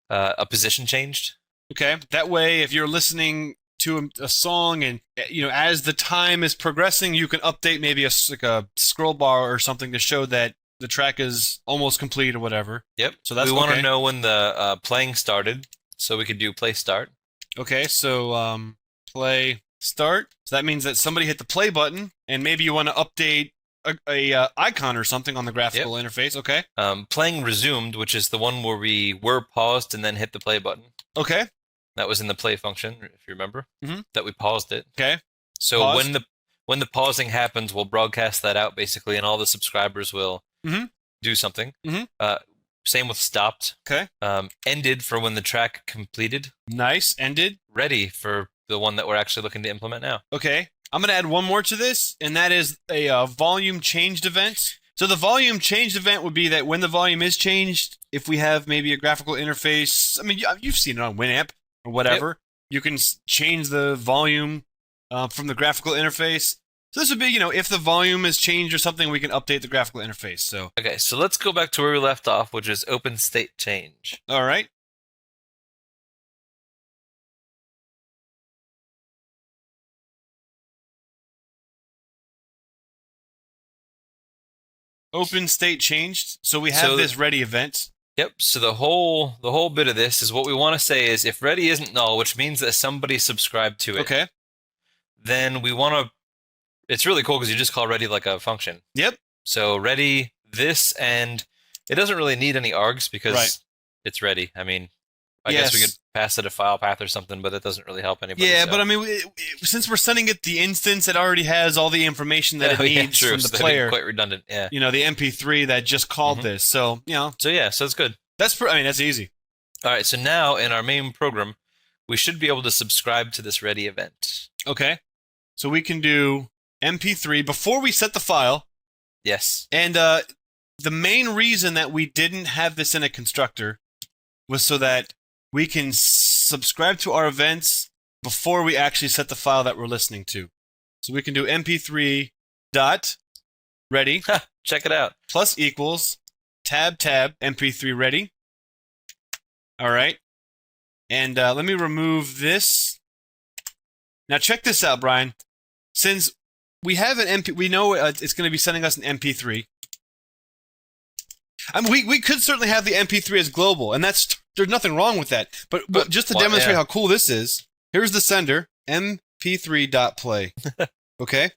Speaker 2: a position changed.
Speaker 1: Okay, that way, if you're listening to a song and as the time is progressing, you can update maybe a scroll bar or something to show that the track is almost complete or whatever.
Speaker 2: Yep.
Speaker 1: So that's
Speaker 2: we want to know when the playing started, so we could do play start.
Speaker 1: Okay, so play start. So that means that somebody hit the play button, and maybe you want to update a icon or something on the graphical interface. Okay.
Speaker 2: Playing resumed, which is the one where we were paused and then hit the play button.
Speaker 1: Okay.
Speaker 2: That was in the play function, if you remember. That we paused it.
Speaker 1: Okay.
Speaker 2: So
Speaker 1: Pause.
Speaker 2: when the pausing happens, we'll broadcast that out basically, and all the subscribers will do something.
Speaker 1: Mhm.
Speaker 2: Same with stopped.
Speaker 1: Okay.
Speaker 2: Ended for when the track completed.
Speaker 1: Nice. Ended.
Speaker 2: Ready for the one that we're actually looking to implement now.
Speaker 1: Okay. I'm going to add one more to this, and that is a volume changed event. So the volume changed event would be that when the volume is changed, if we have maybe a graphical interface, I mean, you've seen it on Winamp or whatever, you can change the volume from the graphical interface. So this would be, if the volume is changed or something, we can update the graphical interface. So
Speaker 2: Okay, so let's go back to where we left off, which is open state change.
Speaker 1: all right. Open state changed. So we have this ready event.
Speaker 2: Yep. So the whole bit of this is what we want to say is if ready isn't null, which means that somebody subscribed to it.
Speaker 1: Okay.
Speaker 2: Then we want to. It's really cool because you just call ready like a function.
Speaker 1: Yep.
Speaker 2: So ready this, and it doesn't really need any args because it's ready. I mean, I guess we could pass it a file path or something, but that doesn't really help anybody.
Speaker 1: Yeah,
Speaker 2: so.
Speaker 1: but I mean, since we're sending it the instance, it already has all the information that it needs from the player.
Speaker 2: Quite redundant. Yeah.
Speaker 1: The MP3 that just called this. So
Speaker 2: So yeah, so it's good.
Speaker 1: That's that's easy.
Speaker 2: All right. So now in our main program, we should be able to subscribe to this ready event.
Speaker 1: Okay. So we can do MP3 before we set the file.
Speaker 2: Yes.
Speaker 1: And the main reason that we didn't have this in a constructor was so that we can subscribe to our events before we actually set the file that we're listening to. So we can do mp3 dot ready
Speaker 2: Check it out.
Speaker 1: plus equals tab mp3 ready. All right. And let me remove this. Now check this out, Brian. Since we have an we know it's going to be sending us an MP3. I mean, we could certainly have the MP3 as global, and there's nothing wrong with that. But just to demonstrate how cool this is, here's the sender, mp3.play. Okay?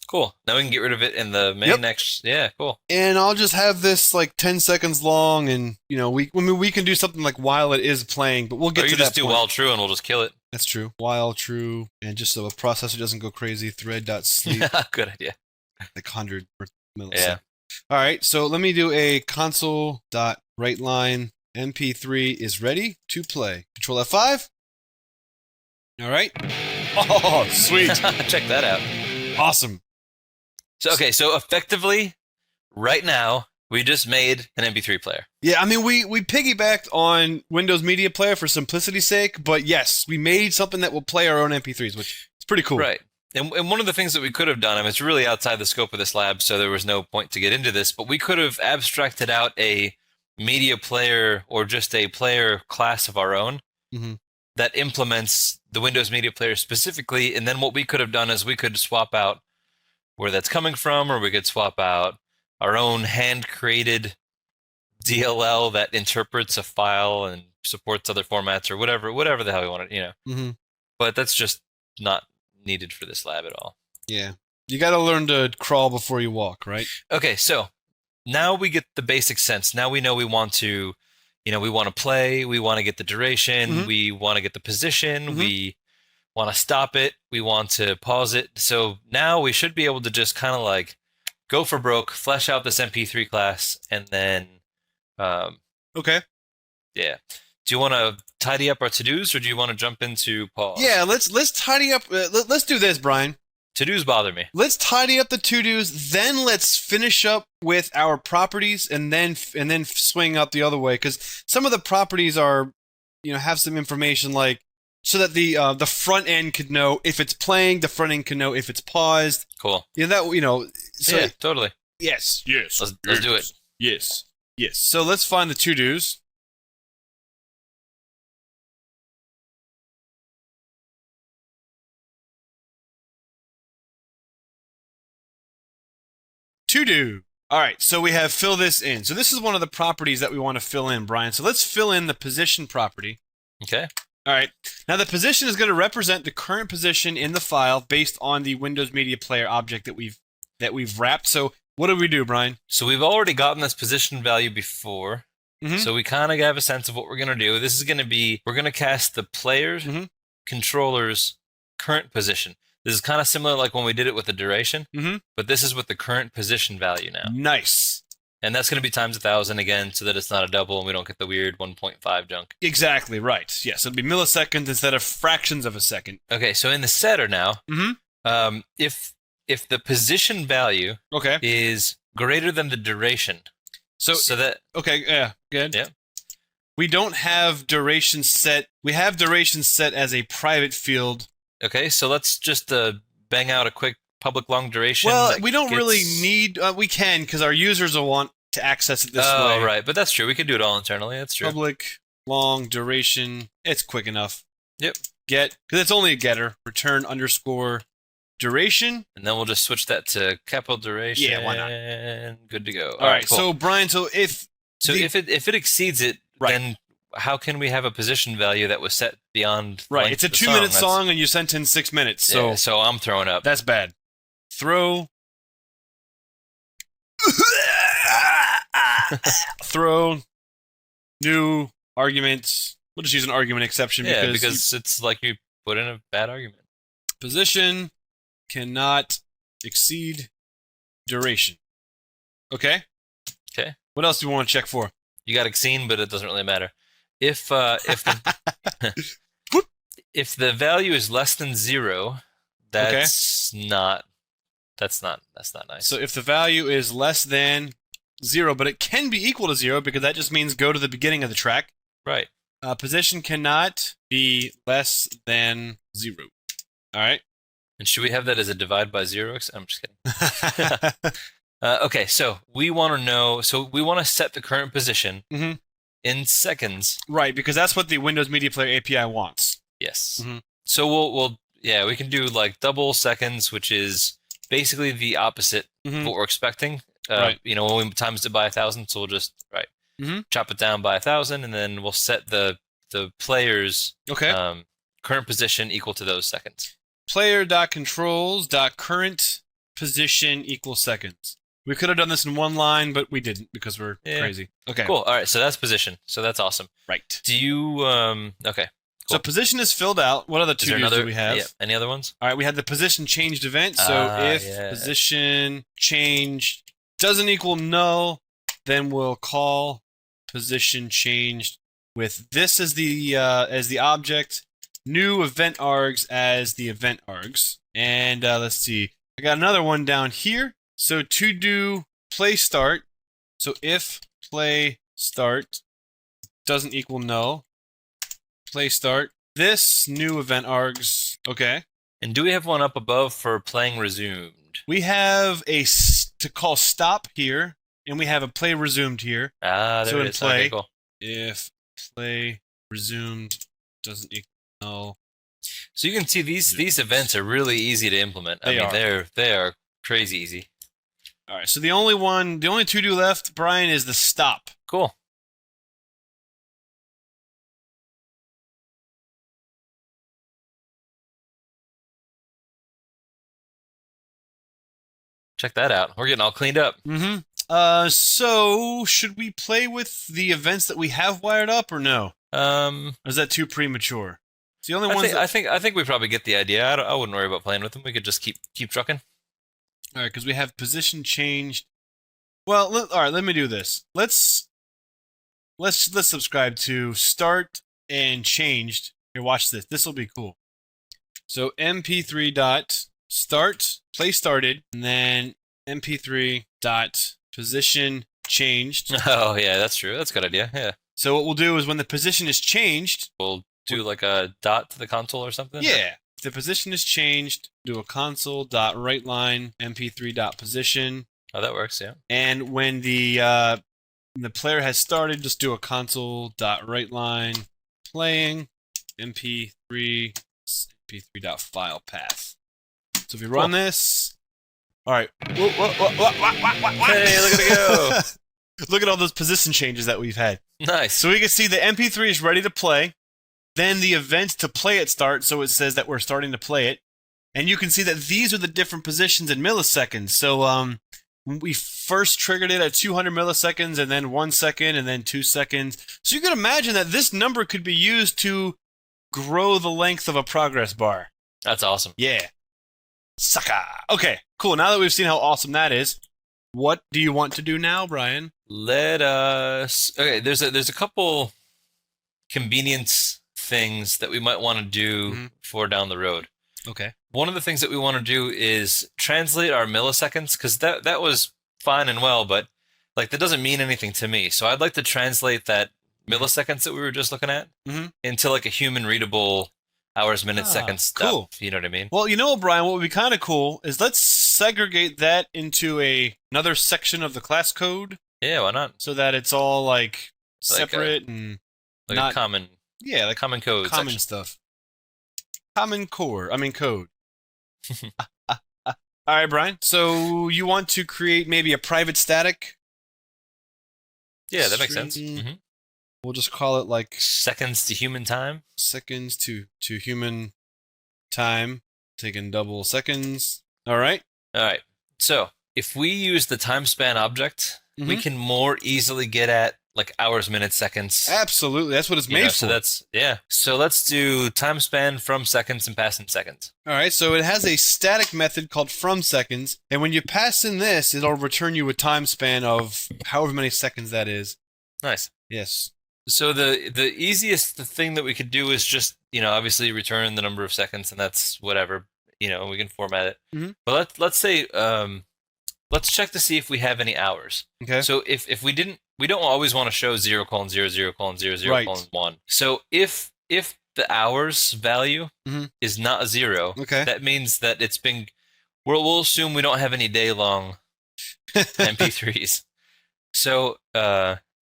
Speaker 2: Cool. Now we can get rid of it in the main next. Yeah, cool.
Speaker 1: And I'll just have this like 10 seconds long, and we can do something like while it is playing, but we'll get to that.
Speaker 2: Or you just do while true, and we'll just kill it.
Speaker 1: That's true. While true, and just so a processor doesn't go crazy, thread.sleep.
Speaker 2: Good idea.
Speaker 1: Like 100 milliseconds.
Speaker 2: Yeah.
Speaker 1: All right, so let me do a console.writeLine MP3 is ready to play. Control F5. All right. Oh, sweet.
Speaker 2: Check that out.
Speaker 1: Awesome.
Speaker 2: So so effectively, right now, we just made an MP3 player.
Speaker 1: Yeah, I mean, we piggybacked on Windows Media Player for simplicity's sake, but yes, we made something that will play our own MP3s, which is pretty cool.
Speaker 2: Right. And one of the things that we could have done, I mean, it's really outside the scope of this lab, so there was no point to get into this, but we could have abstracted out a media player or just a player class of our own that implements the Windows Media Player specifically, and then what we could have done is we could swap out where that's coming from, or we could swap out our own hand-created DLL that interprets a file and supports other formats or whatever the hell we wanted, But that's just not needed for this lab at all.
Speaker 1: Yeah. You got to learn to crawl before you walk, right?
Speaker 2: Okay, so now we get the basic sense. Now we know we want to, we want to play, we want to get the duration, we want to get the position, we want to stop it, we want to pause it. So now we should be able to just kind of like go for broke, flesh out this MP3 class, and then
Speaker 1: okay.
Speaker 2: Yeah. Do you want to tidy up our to-dos, or do you want to jump into pause?
Speaker 1: Yeah, let's tidy up. Let's do this, Brian.
Speaker 2: To-dos bother me.
Speaker 1: Let's tidy up the to-dos, then let's finish up with our properties, and then swing up the other way, because some of the properties are, have some information like so that the front end could know if it's playing, the front end can know if it's paused.
Speaker 2: Cool.
Speaker 1: So,
Speaker 2: yeah, totally.
Speaker 1: Yes.
Speaker 2: Let's do it.
Speaker 1: Yes. So let's find the to-dos. To-do. All right, so we have fill this in. So this is one of the properties that we want to fill in, Brian. So let's fill in the position property.
Speaker 2: Okay.
Speaker 1: All right. Now the position is going to represent the current position in the file based on the Windows Media Player object that we've wrapped. So what do we do, Brian?
Speaker 2: So we've already gotten this position value before. So we kind of have a sense of what we're going to do. This is going to be, we're going to cast the player's controller's current position. This is kind of similar like when we did it with the duration, but this is with the current position value now.
Speaker 1: Nice.
Speaker 2: And that's going to be times 1,000 again, so that it's not a double and we don't get the weird 1.5 junk.
Speaker 1: Exactly, right. Yes, it'll be milliseconds instead of fractions of a second.
Speaker 2: Okay, so in the setter now,
Speaker 1: Mm-hmm.
Speaker 2: if the position value
Speaker 1: Okay.
Speaker 2: is greater than the duration, so that
Speaker 1: okay, yeah, good.
Speaker 2: Yeah.
Speaker 1: We don't have duration set. We have duration set as a private field.
Speaker 2: okay, so let's just bang out a quick public long duration.
Speaker 1: Well,
Speaker 2: that
Speaker 1: we don't
Speaker 2: gets-
Speaker 1: really need. We can because our users will want to access it this way.
Speaker 2: Oh, right, but that's true. We can do it all internally. That's true.
Speaker 1: Public long duration. It's quick enough.
Speaker 2: Yep.
Speaker 1: Get because it's only a getter. Return underscore duration.
Speaker 2: And then we'll just switch that to capital duration.
Speaker 1: Yeah, why not?
Speaker 2: Good to go.
Speaker 1: All right.
Speaker 2: cool.
Speaker 1: So Brian, so if
Speaker 2: if it exceeds it,
Speaker 1: Right.
Speaker 2: then how can we have a position value that was set beyond? the
Speaker 1: right,
Speaker 2: length
Speaker 1: it's a
Speaker 2: of the
Speaker 1: 2-minute
Speaker 2: That's-
Speaker 1: song and you sent in 6 minutes. So
Speaker 2: yeah, so I'm throwing up.
Speaker 1: that's bad. Throw. Throw. New arguments. We'll just use an argument exception
Speaker 2: Yeah,
Speaker 1: because,
Speaker 2: because it's like you put in a bad argument.
Speaker 1: position cannot exceed duration. Okay?
Speaker 2: Okay.
Speaker 1: What else do we want to check for?
Speaker 2: You got exceed, but it doesn't really matter. If the if the value is less than 0, that's not nice.
Speaker 1: So if the value is less than 0, but it can be equal to 0 because that just means go to the beginning of the track.
Speaker 2: right.
Speaker 1: Position cannot be less than 0. All right?
Speaker 2: And should we have that as a divide by 0? I'm just kidding. Okay, so we want to know. So we want to set the current position
Speaker 1: Mhm.
Speaker 2: in seconds.
Speaker 1: Right, because that's what the Windows Media Player API wants.
Speaker 2: Yes.
Speaker 1: Mhm.
Speaker 2: So we'll we can do like double seconds, which is basically the opposite
Speaker 1: Mhm.
Speaker 2: of what we're expecting.
Speaker 1: Right.
Speaker 2: You know, when we times it by 1,000, so we'll just
Speaker 1: Mhm.
Speaker 2: chop it down by 1,000, and then we'll set the player's
Speaker 1: Okay.
Speaker 2: current position equal to those seconds.
Speaker 1: Player.controls.current position equals seconds. We could have done this in one line, but we didn't because we're
Speaker 2: Yeah.
Speaker 1: crazy. Okay.
Speaker 2: Cool. All right. So that's position. So that's awesome.
Speaker 1: Right.
Speaker 2: Do you okay?
Speaker 1: So
Speaker 2: Cool.
Speaker 1: position is filled out. What other
Speaker 2: Is
Speaker 1: two
Speaker 2: there
Speaker 1: views
Speaker 2: another?
Speaker 1: do we have?
Speaker 2: Yeah. Any other ones?
Speaker 1: All right, we had the position changed event. So if
Speaker 2: yeah.
Speaker 1: position changed doesn't equal null, then we'll call position changed with this as the object, new event args as the event args. And let's see, I got another one down here. So to do play start, so if play start doesn't equal null, play start, this new event args, okay.
Speaker 2: And do we have one up above for playing resumed?
Speaker 1: We have to call stop here, and we have a play resumed here.
Speaker 2: Ah, there
Speaker 1: So
Speaker 2: it
Speaker 1: in
Speaker 2: is.
Speaker 1: play-
Speaker 2: Okay, cool.
Speaker 1: If play resumed doesn't equal null.
Speaker 2: So you can see these events are really easy to implement.
Speaker 1: They are.
Speaker 2: They are crazy easy.
Speaker 1: All right, so the only two to do left, Brian, is the stop.
Speaker 2: Cool. Check that out. We're getting all cleaned up.
Speaker 1: Mm-hmm. So should we play with the events that we have wired up or no? Or is that too premature? It's the only ones.
Speaker 2: I think we probably get the idea. I wouldn't worry about playing with them. We could just keep trucking.
Speaker 1: All right, because we have position changed. Well, all right. Let me do this. Let's subscribe to start and changed. Here, watch this. This will be cool. So MP3 dot start play started, and then MP3 dot position changed.
Speaker 2: Oh yeah, that's true. That's a good idea. Yeah,
Speaker 1: So what we'll do is when the position is changed,
Speaker 2: we'll do like a dot to the console or something.
Speaker 1: yeah, if the position is changed, do a console dot write line MP3 dot position.
Speaker 2: Oh, that works. Yeah.
Speaker 1: And when the player has started, just do a console dot write line playing MP3 dot file path. So if we run this, all right.
Speaker 2: Hey, look at it go!
Speaker 1: Look at all those position changes that we've had.
Speaker 2: Nice.
Speaker 1: So we can see the MP3 is ready to play. Then the event to play it starts, so it says that we're starting to play it. And you can see that these are the different positions in milliseconds. So we first triggered it at 200 milliseconds, and then 1 second, and then 2 seconds. So you can imagine that this number could be used to grow the length of a progress bar.
Speaker 2: That's awesome.
Speaker 1: Yeah. Sucka. Okay, cool. Now that we've seen how awesome that is, what do you want to do now, Brian?
Speaker 2: Let us. Okay, there's a couple convenience things that we might want to do for down the road.
Speaker 1: Okay.
Speaker 2: One of the things that we want to do is translate our milliseconds, because that was fine and well, but like that doesn't mean anything to me. So I'd like to translate that milliseconds that we were just looking at into like a human readable hours, minutes, seconds stuff.
Speaker 1: Cool.
Speaker 2: You know what I mean?
Speaker 1: Well, you know, Brian, what would be kind of cool is let's segregate that into another section of the class code.
Speaker 2: Yeah, why not?
Speaker 1: So that it's all like separate and
Speaker 2: Like
Speaker 1: not
Speaker 2: a common,
Speaker 1: like
Speaker 2: common code
Speaker 1: common
Speaker 2: section.
Speaker 1: stuff. Common core. I mean code. All right, Brian. So you want to create maybe a private static?
Speaker 2: Yeah, that makes sense.
Speaker 1: String. We'll just call it like
Speaker 2: Seconds to human time.
Speaker 1: seconds to human time, taking double seconds. All right.
Speaker 2: All right. So if we use the time span object, we can more easily get at like hours, minutes, seconds.
Speaker 1: Absolutely. That's what it's made for.
Speaker 2: So that's, yeah. So let's do time span from seconds and pass in seconds.
Speaker 1: All right. So it has a static method called from seconds. And when you pass in this, it'll return you a time span of however many seconds that is.
Speaker 2: Nice.
Speaker 1: Yes.
Speaker 2: So the easiest thing that we could do is just, obviously return the number of seconds, and that's whatever, we can format it. But let's say, let's check to see if we have any hours.
Speaker 1: Okay.
Speaker 2: So if we don't always want to show 0:00:00:00 1. So if the hours value is not a 0,
Speaker 1: Okay.
Speaker 2: that means that we'll assume we don't have any day long MP3s. So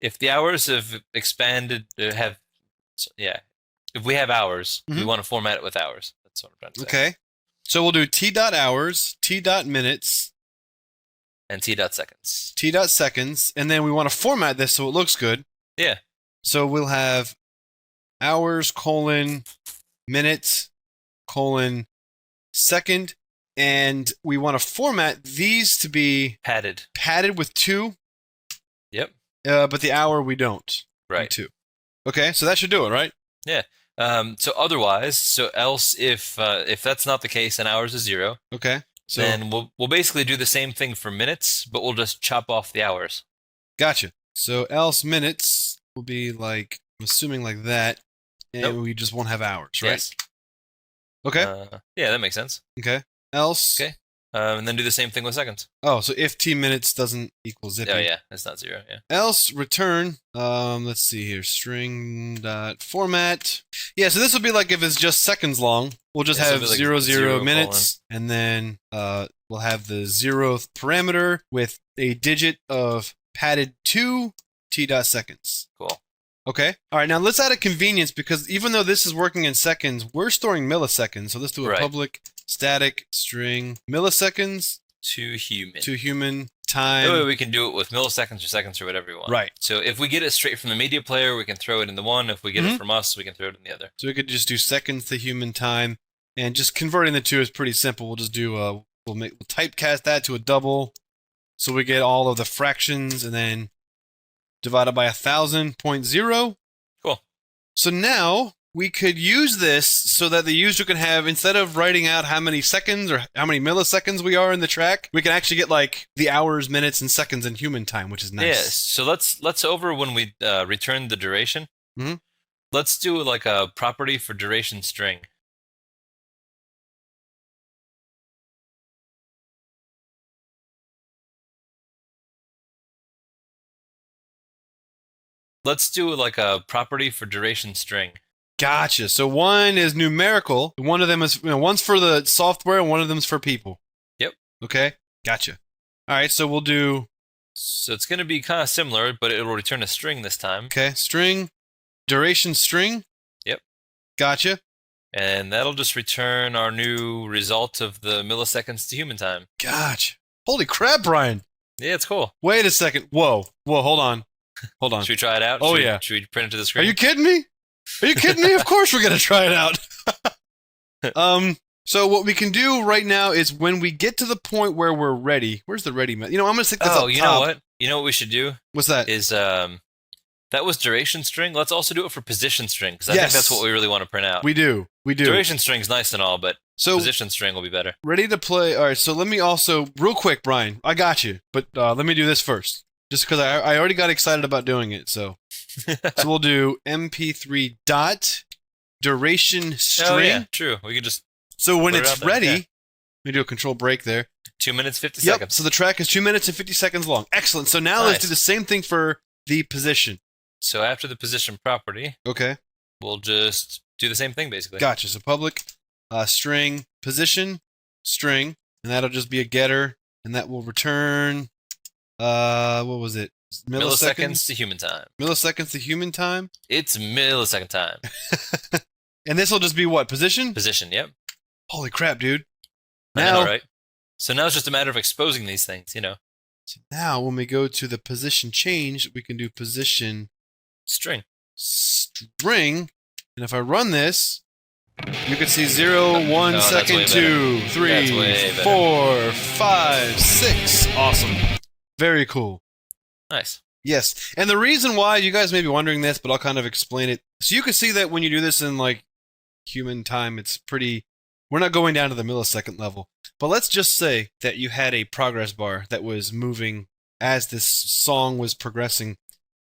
Speaker 2: if the hours have expanded, if we have hours, we want to format it with hours. That's what I'm trying to say.
Speaker 1: Okay. So we'll do t.hours, t.minutes,
Speaker 2: And t.seconds.
Speaker 1: t.seconds, and then we want to format this so it looks good.
Speaker 2: Yeah.
Speaker 1: So we'll have hours, minutes, second, and we want to format these to be
Speaker 2: Padded.
Speaker 1: with 2.
Speaker 2: Yep.
Speaker 1: But the hour we don't.
Speaker 2: Right.
Speaker 1: 2. Okay, so that should do it, right?
Speaker 2: Yeah. So else if that's not the case and hours is 0,
Speaker 1: Okay. So
Speaker 2: then we'll basically do the same thing for minutes, but we'll just chop off the hours.
Speaker 1: gotcha. So else minutes will be like, I'm assuming like that, and we just won't have hours, right?
Speaker 2: Yes.
Speaker 1: Okay.
Speaker 2: Yeah, that makes sense.
Speaker 1: Okay. Else.
Speaker 2: Okay. And then do the same thing with seconds.
Speaker 1: Oh, so if t minutes doesn't equal zippy.
Speaker 2: Oh yeah, it's not 0. Yeah.
Speaker 1: Else return. Let's see here. String dot format. Yeah, so this will be like if it's just seconds long. We'll just
Speaker 2: Yeah, so
Speaker 1: have
Speaker 2: it'll be like
Speaker 1: 0 minutes, and then we'll have the 0th parameter with a digit of padded 2 t dot seconds.
Speaker 2: Cool.
Speaker 1: Okay. All right. Now let's add a convenience, because even though this is working in seconds, we're storing milliseconds. So let's do a
Speaker 2: Right.
Speaker 1: public static string milliseconds
Speaker 2: To human.
Speaker 1: to human time.
Speaker 2: That way we can do it with milliseconds or seconds or whatever we want.
Speaker 1: Right.
Speaker 2: So if we get it straight from the media player, we can throw it in the one. If we get it from us, we can throw it in the other.
Speaker 1: So we could just do seconds to human time, and just converting the two is pretty simple. We'll just do we'll typecast that to a double, so we get all of the fractions, and then divided by 1,000.0.
Speaker 2: Cool.
Speaker 1: So now we could use this so that the user can have, instead of writing out how many seconds or how many milliseconds we are in the track, we can actually get like the hours, minutes, and seconds in human time, which is nice.
Speaker 2: Yeah. So let's over when we return the duration.
Speaker 1: Mhm.
Speaker 2: Let's do like a property for duration string. Let's do like a property for duration string.
Speaker 1: Gotcha. So one is numerical. One of them is, one's for the software, and one of them's for people.
Speaker 2: Yep.
Speaker 1: Okay. Gotcha. All right. So we'll do,
Speaker 2: So it's going to be kind of similar, but it will return a string this time.
Speaker 1: okay, string, duration string.
Speaker 2: Yep.
Speaker 1: Gotcha.
Speaker 2: And that'll just return our new result of the milliseconds to human time.
Speaker 1: Gotcha. Holy crap, Brian.
Speaker 2: Yeah, it's cool.
Speaker 1: Wait a second. Whoa. Hold on. Hold on.
Speaker 2: Should we try it out?
Speaker 1: Oh,
Speaker 2: Should we-
Speaker 1: yeah.
Speaker 2: Should we print it to the
Speaker 1: Are
Speaker 2: screen?
Speaker 1: you kidding me? Are you kidding me? Of course we're gonna try it out. So what we can do right now is when we get to the point where we're ready. Where's the ready method? I'm gonna stick this up
Speaker 2: Oh, you
Speaker 1: top.
Speaker 2: know what? You know what we should do
Speaker 1: What's that?
Speaker 2: is that was duration string. Let's also do it for position string, because I think
Speaker 1: Yes.
Speaker 2: that's what we really want to print out.
Speaker 1: We do.
Speaker 2: Duration string's nice and all, but
Speaker 1: So
Speaker 2: position string will be better.
Speaker 1: ready to play. All right. So let me also real quick, Brian. I got you, but let me do this first.
Speaker 5: just because I already got excited about doing it. So we'll do MP3 dot duration string.
Speaker 2: Oh, yeah, true. We could just
Speaker 5: So when
Speaker 2: put it
Speaker 5: it's
Speaker 2: out there,
Speaker 5: ready,
Speaker 2: yeah.
Speaker 5: let me do a control break there.
Speaker 2: 2 minutes, 50
Speaker 5: Yep.
Speaker 2: seconds.
Speaker 5: So the track is 2 minutes and 50 seconds long. Excellent. So now let's do the same thing for the position.
Speaker 2: So after the position property,
Speaker 5: Okay.
Speaker 2: we'll just do the same thing, basically.
Speaker 5: Gotcha. So public string position string, and that'll just be a getter, and that will return what was it?
Speaker 2: Milliseconds to human time.
Speaker 5: Milliseconds to human time.
Speaker 2: It's millisecond time.
Speaker 5: And this will just be what? Position?
Speaker 2: Position, yep.
Speaker 5: Holy crap, dude.
Speaker 2: I
Speaker 5: Now,
Speaker 2: know, right? So now it's just a matter of exposing these things, you know.
Speaker 5: so now when we go to the position change, we can do position
Speaker 2: String.
Speaker 5: string. And if I run this, you can see 0, 1
Speaker 2: that's
Speaker 5: second,
Speaker 2: way
Speaker 5: 2,
Speaker 2: That's
Speaker 5: 3,
Speaker 2: way better.
Speaker 5: 4, 5, 6. Awesome. Very cool.
Speaker 2: Nice.
Speaker 5: Yes. And the reason why, you guys may be wondering this, but I'll kind of explain it. So you can see that when you do this in like human time, it's pretty, we're not going down to the millisecond level. But let's just say that you had a progress bar that was moving as this song was progressing.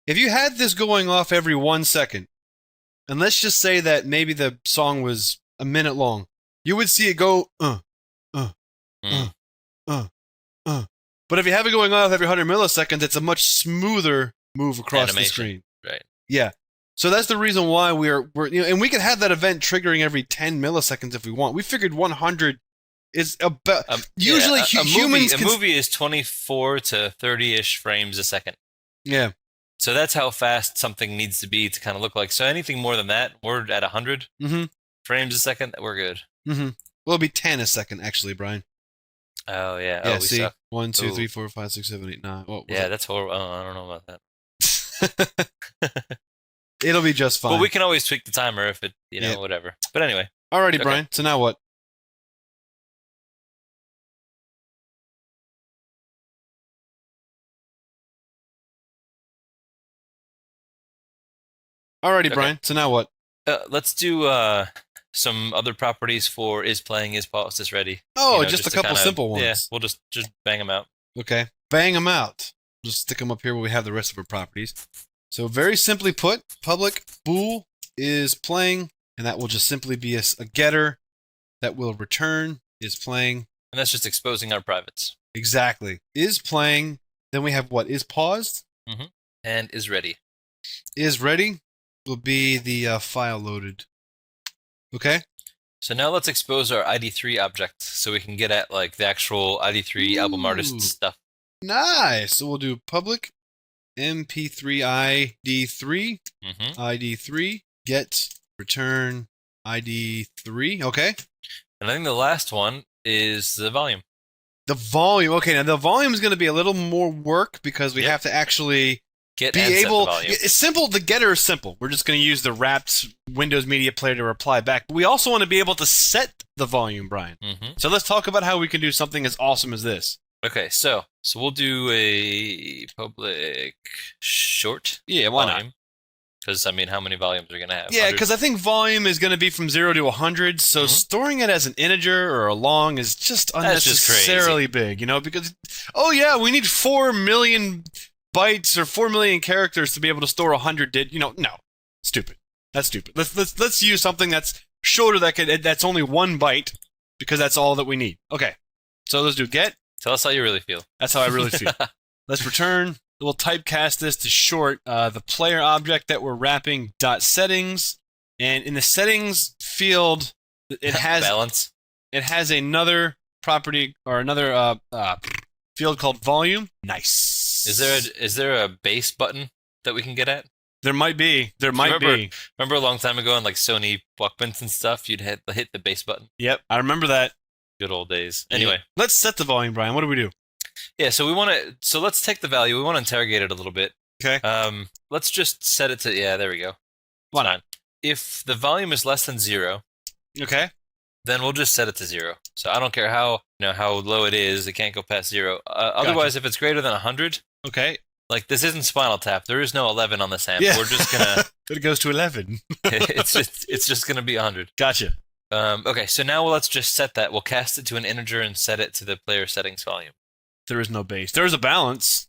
Speaker 5: If you had this going off every 1 second, and let's just say that maybe the song was a minute long, you would see it go, But if you have it going off every 100 milliseconds, it's a much smoother move across the screen.
Speaker 2: Right.
Speaker 5: Yeah. So that's the reason why we're and we can have that event triggering every 10 milliseconds if we want. We figured 100 is about usually humans.
Speaker 2: A movie is 24 to 30-ish frames a second.
Speaker 5: Yeah.
Speaker 2: So that's how fast something needs to be to kind of look like. So anything more than that, we're at 100 frames a second. We're good.
Speaker 5: Well, it'll be 10 a second actually, Brian.
Speaker 2: Oh yeah.
Speaker 5: Yeah.
Speaker 2: Oh, we
Speaker 5: See,
Speaker 2: suck.
Speaker 5: 1, 2,
Speaker 2: Ooh.
Speaker 5: 3, 4, 5, 6, 7, 8, 9. Oh,
Speaker 2: Yeah, that's horrible. Oh, I don't know about that.
Speaker 5: It'll be just fine.
Speaker 2: Well, we can always tweak the timer if it,
Speaker 5: Yeah.
Speaker 2: whatever. But anyway.
Speaker 5: Alrighty,
Speaker 2: Okay.
Speaker 5: Brian. So now what? Alrighty,
Speaker 2: Okay.
Speaker 5: Brian. So now what?
Speaker 2: Let's do some other properties for is playing, is paused, is ready.
Speaker 5: Oh,
Speaker 2: You know,
Speaker 5: just a
Speaker 2: to
Speaker 5: couple
Speaker 2: kinda-
Speaker 5: simple ones.
Speaker 2: Yeah, we'll just bang them out.
Speaker 5: Okay. Bang them out. Just stick them up here where we have the rest of our properties. So very simply put, public bool is playing, and that will just simply be a getter that will return is playing.
Speaker 2: And that's just exposing our privates.
Speaker 5: Exactly. Is playing. Then we have what? Is paused.
Speaker 2: And is ready.
Speaker 5: Is ready will be the file loaded. Okay.
Speaker 2: So now let's expose our ID3 object so we can get at like the actual ID3 album artist
Speaker 5: Ooh.
Speaker 2: stuff.
Speaker 5: Nice. So we'll do public MP3 ID3 ID3 get return ID3. Okay.
Speaker 2: And I think the last one is the volume.
Speaker 5: The volume. Okay, now the volume is going to be a little more work because we
Speaker 2: Yep.
Speaker 5: have to actually
Speaker 2: Get
Speaker 5: be
Speaker 2: and set the
Speaker 5: able.
Speaker 2: volume.
Speaker 5: It's simple. The getter is simple. We're just going to use the wrapped Windows Media Player to reply back. But we also want to be able to set the volume, Brian. So let's talk about how we can do something as awesome as this.
Speaker 2: Okay, so we'll do a public short.
Speaker 5: Yeah, why not?
Speaker 2: Because I mean, how many volumes are we gonna have?
Speaker 5: Yeah,
Speaker 2: 100?
Speaker 5: because I think volume is going to be from 0 to 100, so storing it as an integer or a long is just
Speaker 2: That's just
Speaker 5: unnecessarily big, because, oh yeah, we need 4 million bytes or 4 million characters to be able to store 100 no, stupid. That's stupid. Let's use something that's shorter that's only 1 byte, because that's all that we need. Okay, so let's do get.
Speaker 2: Tell us how you really feel.
Speaker 5: That's how I really feel. Let's return. We'll typecast this to short the player object that we're wrapping .settings, and in the settings field, it has
Speaker 2: balance.
Speaker 5: It has another property or another field called volume. Nice.
Speaker 2: Is there a base button that we can get at?
Speaker 5: There might be.
Speaker 2: Remember a long time ago on like Sony Walkmans and stuff, you'd hit the base button.
Speaker 5: Yep, I remember that.
Speaker 2: Good old days. Anyway,
Speaker 5: let's set the volume, Brian. What do we do?
Speaker 2: Yeah, so let's take the value. We want to interrogate it a little bit.
Speaker 5: Okay.
Speaker 2: Let's just set it to there we go.
Speaker 5: Why not?
Speaker 2: If the volume is less than 0,
Speaker 5: okay,
Speaker 2: then we'll just set it to 0. So I don't care how low it is, it can't go past 0. Otherwise, if it's greater than 100,
Speaker 5: okay.
Speaker 2: Like this isn't Spinal Tap. There is no 11 on this hand.
Speaker 5: Yeah.
Speaker 2: We're just gonna.
Speaker 5: It goes to 11.
Speaker 2: it's just gonna be 100.
Speaker 5: Gotcha.
Speaker 2: Okay, so now let's just set that. We'll cast it to an integer and set it to the player settings volume.
Speaker 5: There is no base. There is a balance.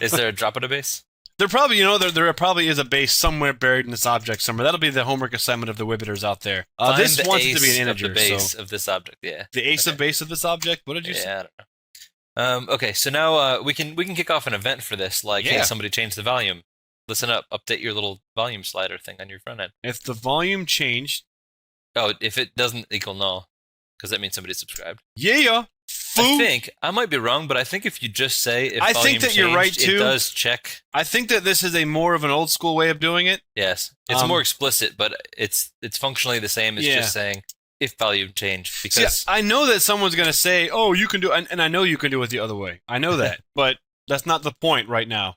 Speaker 2: Is there a drop at a base?
Speaker 1: There probably, there probably is a base somewhere buried in this object somewhere. That'll be the homework assignment of the Wibbiters out there. This
Speaker 2: Find
Speaker 1: wants
Speaker 2: the
Speaker 1: it to be an
Speaker 2: ace
Speaker 1: integer.
Speaker 2: of the base
Speaker 1: so
Speaker 2: of this object, yeah.
Speaker 1: the ace of base of this object. What did you say?
Speaker 2: Yeah, I don't know. Okay, so now we can kick off an event for this, like, hey, somebody changed the volume. Listen up, update your little volume slider thing on your front end.
Speaker 1: If the volume changed.
Speaker 2: Oh, if it doesn't equal null, because that means somebody subscribed.
Speaker 1: Yeah.
Speaker 2: I think I might be wrong, but I think if you just say if
Speaker 1: I
Speaker 2: volume
Speaker 1: think that
Speaker 2: changed,
Speaker 1: you're right too.
Speaker 2: It does check.
Speaker 1: I think that this is a more of an old school way of doing it.
Speaker 2: Yes, it's more explicit, but it's functionally the same as just saying if volume changed. Because
Speaker 1: see, I know that someone's going to say, "Oh, you can do," and I know you can do it the other way. I know that, but that's not the point right now.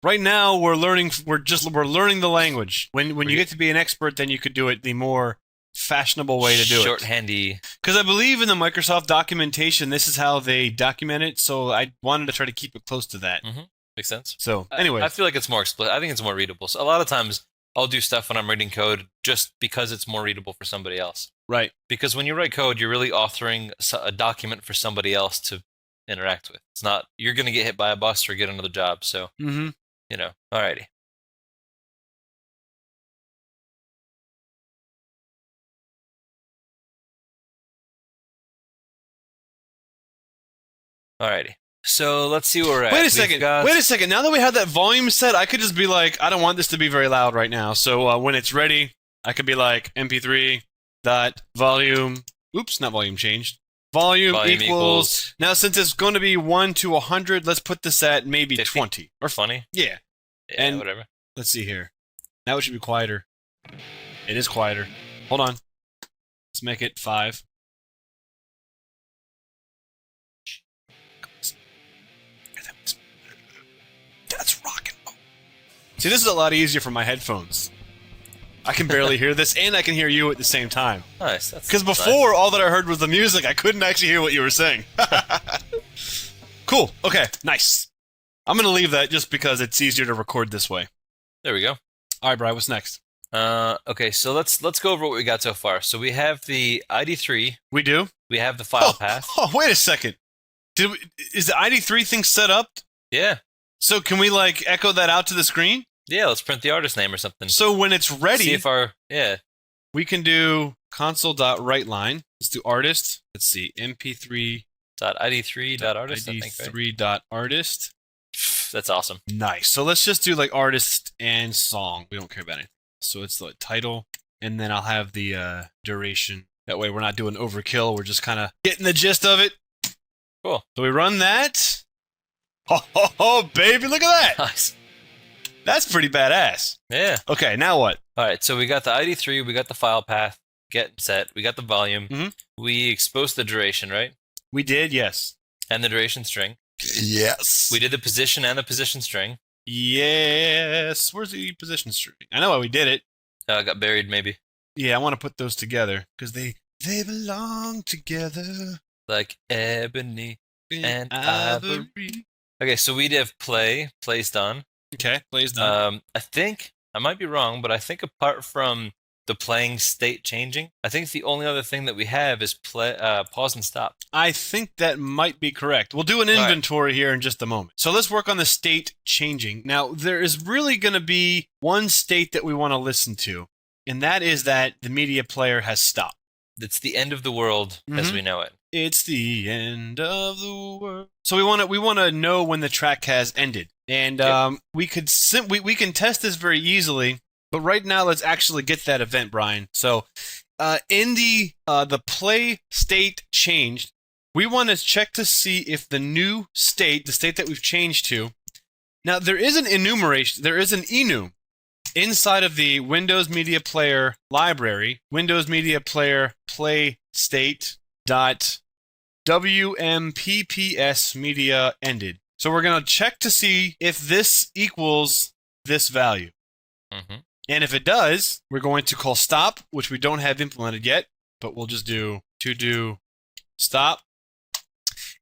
Speaker 1: Right now, we're learning. We're learning the language. When you get to be an expert, then you could do it the more fashionable way to do
Speaker 2: shorthandy.
Speaker 1: Because I believe in the Microsoft documentation, this is how they document it. So I wanted to try to keep it close to that.
Speaker 2: Mm-hmm. Makes sense.
Speaker 1: So anyway,
Speaker 2: I feel like it's more explicit. I think it's more readable. So a lot of times, I'll do stuff when I'm reading code just because it's more readable for somebody else.
Speaker 1: Right.
Speaker 2: Because when you write code, you're really authoring a document for somebody else to interact with. It's not you're going to get hit by a bus or get another job. So.
Speaker 1: Mm-hmm.
Speaker 2: Alrighty. Alrighty. So let's see where we're at.
Speaker 1: Wait a second. Now that we have that volume set, I could just be like, I don't want this to be very loud right now. So when it's ready, I could be like MP3 dot volume. Oops, not volume changed. Volume equals. Now, since it's going to be 1 to 100, let's put this at maybe
Speaker 2: 50?
Speaker 1: 20 or
Speaker 2: 20.
Speaker 1: Yeah.
Speaker 2: Yeah,
Speaker 1: And
Speaker 2: whatever.
Speaker 1: Let's see here. Now it should be quieter. It is quieter. Hold on. Let's make it 5. That's rockin'. See, this is a lot easier for my headphones. I can barely hear this, and I can hear you at the same time.
Speaker 2: Nice.
Speaker 1: Because before, all that I heard was the music. I couldn't actually hear what you were saying. Cool. Okay. Nice. I'm going to leave that just because it's easier to record this way.
Speaker 2: There we go.
Speaker 1: All right, Brian, what's next?
Speaker 2: Okay, so let's go over what we got so far. So we have the ID3.
Speaker 1: We do?
Speaker 2: We have the file path.
Speaker 1: Oh, wait a second. Is the ID3 thing set up?
Speaker 2: Yeah.
Speaker 1: So can we, like, echo that out to the screen?
Speaker 2: Yeah, let's print the artist name or something.
Speaker 1: So when it's ready,
Speaker 2: see if
Speaker 1: we can do console.writeLine. Let's do artist. Let's see,
Speaker 2: mp3.id3.artist.
Speaker 1: id3.artist.
Speaker 2: That's awesome.
Speaker 1: Nice. So let's just do like artist and song. We don't care about it. So it's the title, and then I'll have the duration. That way we're not doing overkill. We're just kind of getting the gist of it.
Speaker 2: Cool.
Speaker 1: So we run that. Oh, baby, look at that.
Speaker 2: Nice.
Speaker 1: That's pretty badass.
Speaker 2: Yeah.
Speaker 1: Okay, now what?
Speaker 2: All right, so we got the ID3, we got the file path, get set, we got the volume.
Speaker 1: Mhm.
Speaker 2: We exposed the duration, right?
Speaker 1: We did, yes.
Speaker 2: And the duration string.
Speaker 1: Yes.
Speaker 2: We did the position and the position string.
Speaker 1: Yes. Where's the position string? I know why we did it.
Speaker 2: Got buried, maybe.
Speaker 1: Yeah, I want to put those together because they belong together.
Speaker 2: Like ebony and ivory. Okay, so we'd have plays done.
Speaker 1: Okay, plays done.
Speaker 2: I think, I might be wrong, but I think apart from the playing state changing, I think the only other thing that we have is pause and stop.
Speaker 1: I think that might be correct. We'll do an inventory here in just a moment. So let's work on the state changing. Now, there is really going to be one state that we want to listen to, and that is that the media player has stopped.
Speaker 2: It's the end of the world as we know it.
Speaker 1: It's the end of the world. So we want to know when the track has ended, and we can test this very easily. But right now, let's actually get that event, Brian. So, in the play state changed, we want to check to see if the new state, the state that we've changed to. Now there is an enumeration. There is an enum inside of the Windows Media Player library. Windows Media Player play state dot WMPPS media ended. So we're going to check to see if this equals this value.
Speaker 2: Mm-hmm.
Speaker 1: And if it does, we're going to call stop, which we don't have implemented yet, but we'll just do to do stop.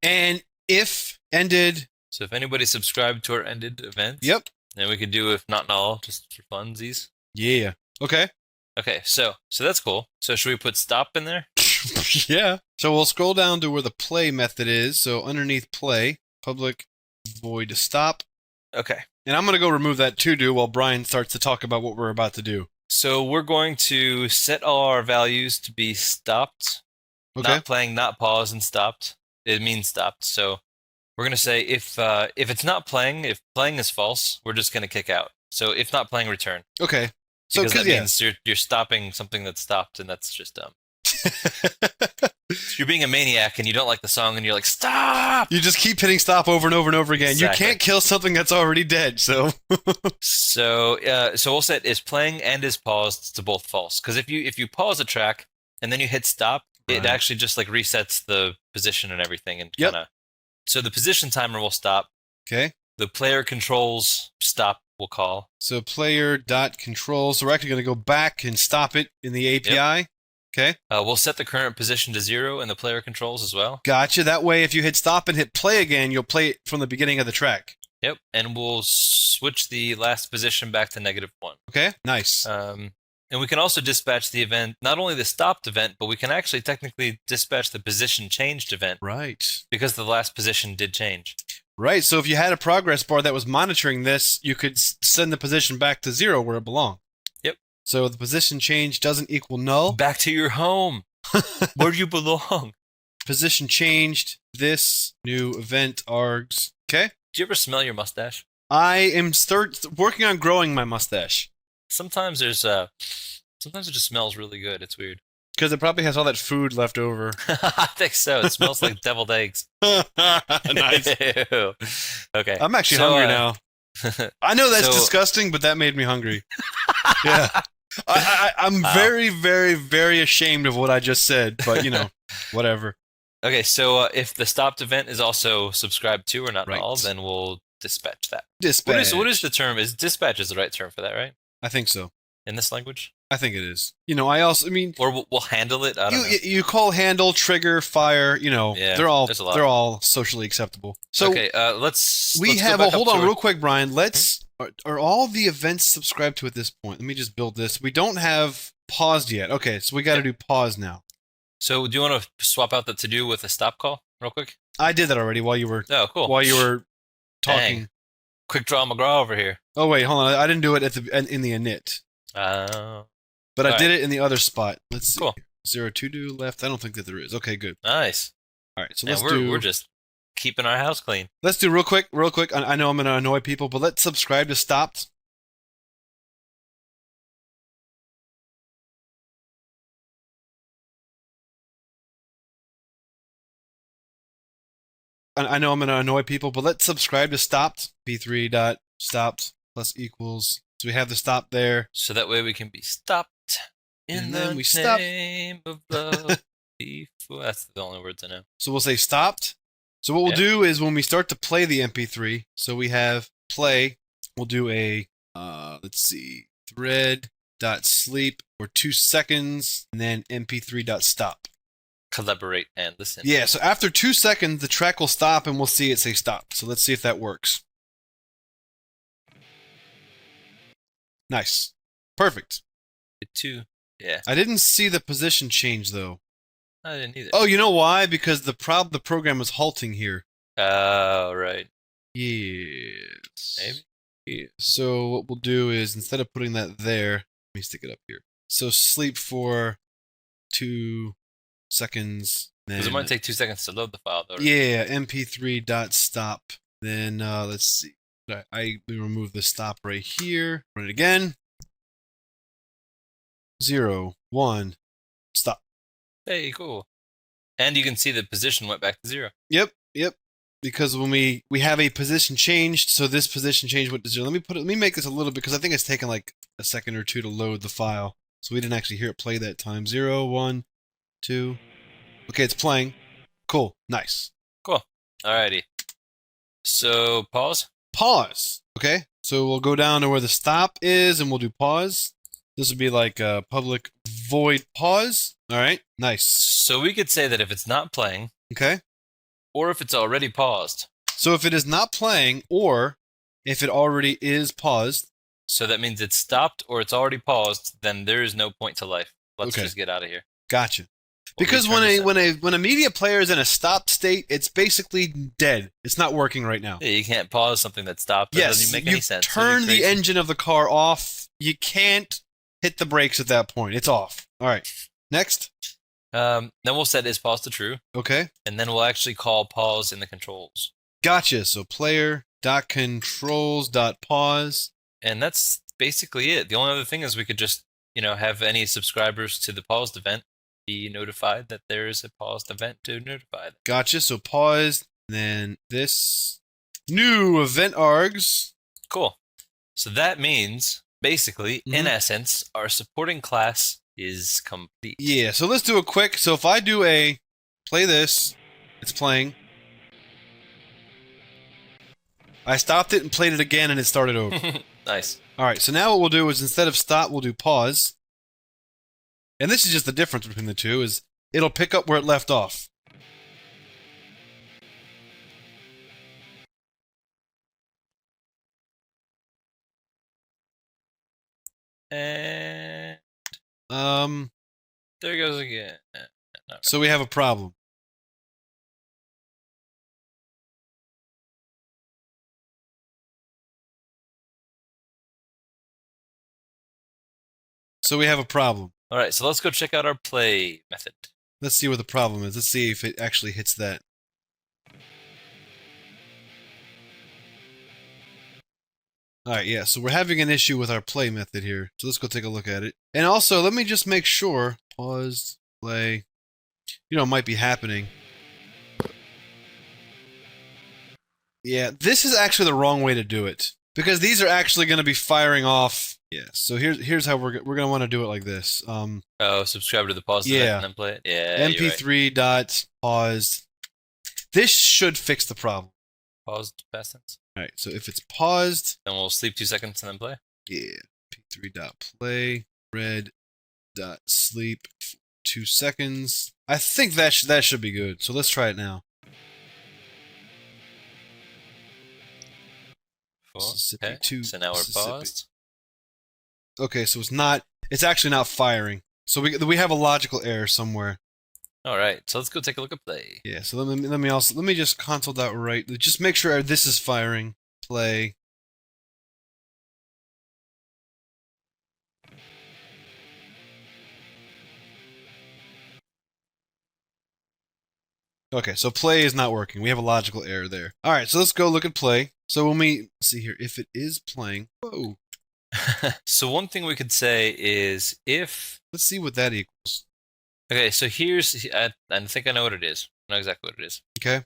Speaker 1: And if ended.
Speaker 2: So if anybody subscribed to our ended events,
Speaker 1: yep.
Speaker 2: Then we could do if not null, just for funsies.
Speaker 1: Yeah. Okay.
Speaker 2: Okay, so that's cool. So should we put stop in there?
Speaker 1: Yeah. So we'll scroll down to where the play method is. So underneath play, public
Speaker 5: void stop.
Speaker 2: Okay.
Speaker 5: And I'm going to go remove that to-do while Brian starts to talk about what we're about to do.
Speaker 2: So we're going to set all our values to be stopped.
Speaker 5: Okay.
Speaker 2: Not playing, not paused, and stopped. It means stopped. So we're going to say if it's not playing, if playing is false, we're just going to kick out. So if not playing, return.
Speaker 5: Okay. So
Speaker 2: Because that means you're stopping something that's stopped, and that's just dumb. You're being a maniac, and you don't like the song, and you're like, stop!
Speaker 5: You just keep hitting stop over and over and over again.
Speaker 2: Exactly.
Speaker 5: You can't kill something that's already dead, so...
Speaker 2: So we'll set is playing and is paused to both false. Because if you pause a track, and then you hit stop, it actually just like resets the position and everything, and kind of... So the position timer will stop.
Speaker 5: Okay.
Speaker 2: The player controls stop will call.
Speaker 5: So player.controls. So we're actually going to go back and stop it in the API.
Speaker 2: Yep.
Speaker 5: Okay.
Speaker 2: We'll set the current position to 0 in the player controls as well.
Speaker 5: Gotcha. That way, if you hit stop and hit play again, you'll play it from the beginning of the track.
Speaker 2: Yep. And we'll switch the last position back to -1.
Speaker 5: Okay. Nice.
Speaker 2: And we can also dispatch the event, not only the stopped event, but we can actually technically dispatch the position changed event.
Speaker 5: Right.
Speaker 2: Because the last position did change.
Speaker 5: Right. So if you had a progress bar that was monitoring this, you could send the position back to 0 where it belonged.
Speaker 2: Yep.
Speaker 5: So the position change doesn't equal null.
Speaker 2: Back to your home. Where you belong.
Speaker 5: Position changed. This new event args. Okay.
Speaker 2: Do you ever smell your mustache?
Speaker 5: I am working on growing my mustache.
Speaker 2: Sometimes it just smells really good. It's weird.
Speaker 5: Because it probably has all that food left over.
Speaker 2: I think so. It smells like deviled eggs.
Speaker 5: Nice.
Speaker 2: Ew. Okay.
Speaker 5: I'm actually hungry now. I know that's disgusting, but that made me hungry. Yeah. I'm very, very, very ashamed of what I just said, but whatever.
Speaker 2: Okay, so if the stopped event is also subscribed to or not null, then we'll dispatch that.
Speaker 5: Dispatch.
Speaker 2: What is the term? Dispatch is the right term for that, right?
Speaker 5: I think so.
Speaker 2: In this language?
Speaker 5: I think it is. I mean...
Speaker 2: Or we'll handle it? I don't know.
Speaker 5: You call handle, trigger, fire, they're all socially acceptable. So
Speaker 2: okay, let's
Speaker 5: hold on real quick, Brian. Are all the events subscribed to at this point? Let me just build this. We don't have paused yet. Okay, so we got to do pause now.
Speaker 2: So do you want to swap out the to-do with a stop call real quick?
Speaker 5: I did that already while you were
Speaker 2: cool.
Speaker 5: While you were talking.
Speaker 2: Dang. Quick draw McGraw over here.
Speaker 5: Oh wait, hold on. I didn't do it in the init. But I did it in the other spot. Let's see.
Speaker 2: Cool.
Speaker 5: Is there a to-do left? I don't think that there is. Okay, good.
Speaker 2: Nice.
Speaker 5: All right, so
Speaker 2: we're just keeping our house clean.
Speaker 5: Let's do real quick. I know I'm going to annoy people, but let's subscribe to stopped. I know I'm going to annoy people, but let's subscribe to stopped. p3.stopped plus equals. So we have the stop there.
Speaker 2: So that way we can be stopped in the name of love. That's the only words I know.
Speaker 5: So we'll say stopped. So what we'll do is when we start to play the MP3, so we have play, we'll do a, thread.sleep for 2 seconds, and then mp3.stop.
Speaker 2: Collaborate and listen.
Speaker 5: Yeah, so after 2 seconds, the track will stop, and we'll see it say stop. So let's see if that works. Nice. Perfect.
Speaker 2: Yeah.
Speaker 5: I didn't see the position change, though.
Speaker 2: I didn't either.
Speaker 5: Oh, you know why? Because the program is halting here.
Speaker 2: Oh, right.
Speaker 5: Yes.
Speaker 2: Maybe.
Speaker 5: Yeah. So what we'll do is, instead of putting that there, let me stick it up here. So sleep for 2 seconds.
Speaker 2: Because it might take 2 seconds to load the file, though. Right?
Speaker 5: Yeah, mp3.stop. Then, let's see. We remove the stop right here. Run it again. 0, 1, stop.
Speaker 2: Hey, cool. And you can see the position went back to 0.
Speaker 5: Yep. Because when we have a position changed, so this position changed went to 0. Let me make this a little bit, because I think it's taken like a second or two to load the file. So we didn't actually hear it play that time. 0, 1, 2. Okay, it's playing. Cool. Nice.
Speaker 2: Cool. Alrighty. So, pause.
Speaker 5: Pause. Okay, so we'll go down to where the stop is, and we'll do pause. This would be like a public void pause. All right, nice.
Speaker 2: So we could say that if it's not playing,
Speaker 5: okay,
Speaker 2: or if it's already paused.
Speaker 5: So if it is not playing, or if it already is paused.
Speaker 2: So that means it's stopped or it's already paused, then there is no point to life. Let's just get out of here.
Speaker 5: Gotcha.
Speaker 1: Because when a media player is in a stopped state, it's basically dead. It's not working right now.
Speaker 2: Yeah, you can't pause something that stopped. That doesn't even make any sense.
Speaker 1: Turn the engine of the car off. You can't hit the brakes at that point. It's off. All right. Next.
Speaker 2: Then we'll set is pause to true.
Speaker 1: Okay.
Speaker 2: And then we'll actually call pause in the controls.
Speaker 1: Gotcha. So player.controls.pause.
Speaker 2: And that's basically it. The only other thing is we could just, have any subscribers to the paused event be notified that there is a paused event to notify them.
Speaker 1: Gotcha. So paused. Then this new event args.
Speaker 2: Cool. So that means, basically, in essence, our supporting class is complete.
Speaker 1: Yeah, so let's do a quick. So if I do a play this, it's playing. I stopped it and played it again and it started over.
Speaker 2: Nice.
Speaker 1: All right, so now what we'll do is instead of stop, we'll do pause. And this is just the difference between the two, is it'll pick up where it left off.
Speaker 2: And there goes again.
Speaker 1: So we have a problem. So we have a problem.
Speaker 2: All right, so let's go check out our play method.
Speaker 1: Let's see what the problem is. Let's see if it actually hits that. Alright, yeah, so we're having an issue with our play method here. So let's go take a look at it. And also, let me just make sure. Pause, play. It might be happening. Yeah, this is actually the wrong way to do it. Because these are actually going to be firing off. Yeah, so here's how we're going to want to do it like this.
Speaker 2: Subscribe to the pause event and then play it? Yeah,
Speaker 1: MP3 dot paused. This should fix the problem.
Speaker 2: Paused past tense.
Speaker 1: Alright, so if it's paused,
Speaker 2: then we'll sleep 2 seconds and then play.
Speaker 1: Yeah, p3.play, red.sleep 2 seconds. I think that should be good. So let's try it now.
Speaker 2: Okay. So now we're paused.
Speaker 1: Okay, so it's actually not firing. So we have a logical error somewhere.
Speaker 2: All right, so let's go take a look at play.
Speaker 1: Yeah, so let me just console.write. Just make sure this is firing. Play. Okay, so play is not working. We have a logical error there. All right, so let's go look at play. So when we see here, if it is playing, whoa.
Speaker 2: So one thing we could say is if.
Speaker 1: Let's see what that equals.
Speaker 2: Okay, so I think I know what it is. I know exactly what it is.
Speaker 1: Okay.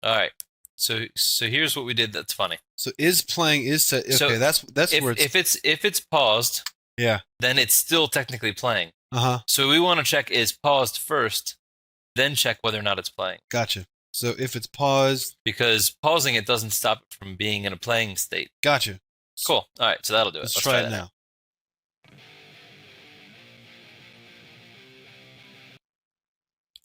Speaker 2: All right. So here's what we did. That's funny.
Speaker 1: So is playing is set. Okay,
Speaker 2: so
Speaker 1: that's where
Speaker 2: if it's paused.
Speaker 1: Yeah.
Speaker 2: Then it's still technically playing.
Speaker 1: Uh-huh.
Speaker 2: So we want to check is paused first, then check whether or not it's playing.
Speaker 1: Gotcha. So if it's paused,
Speaker 2: because pausing it doesn't stop it from being in a playing state.
Speaker 1: Gotcha.
Speaker 2: Cool. All right, so that'll do it.
Speaker 1: Let's try it now.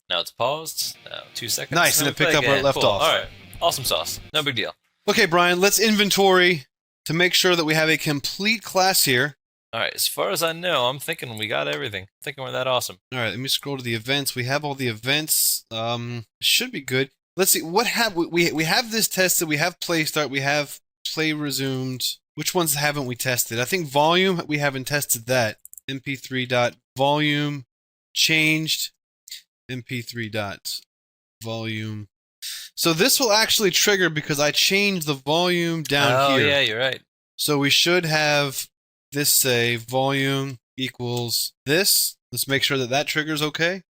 Speaker 2: Now it's paused. Now 2 seconds.
Speaker 1: Nice, and it picked up where it left off.
Speaker 2: All right, awesome sauce. No big deal.
Speaker 1: Okay, Brian, let's inventory to make sure that we have a complete class here.
Speaker 2: All right, as far as I know, I'm thinking we got everything. I'm thinking we're that awesome.
Speaker 1: All right, let me scroll to the events. We have all the events. Should be good. Let's see. What have we have this tested. We have play start. We have play resumed. Which ones haven't we tested? I think volume, we haven't tested that. MP3.volume changed. MP3.volume. So this will actually trigger because I changed the volume down here.
Speaker 2: Oh, yeah, you're right.
Speaker 1: So we should have this say volume equals this. Let's make sure that triggers okay.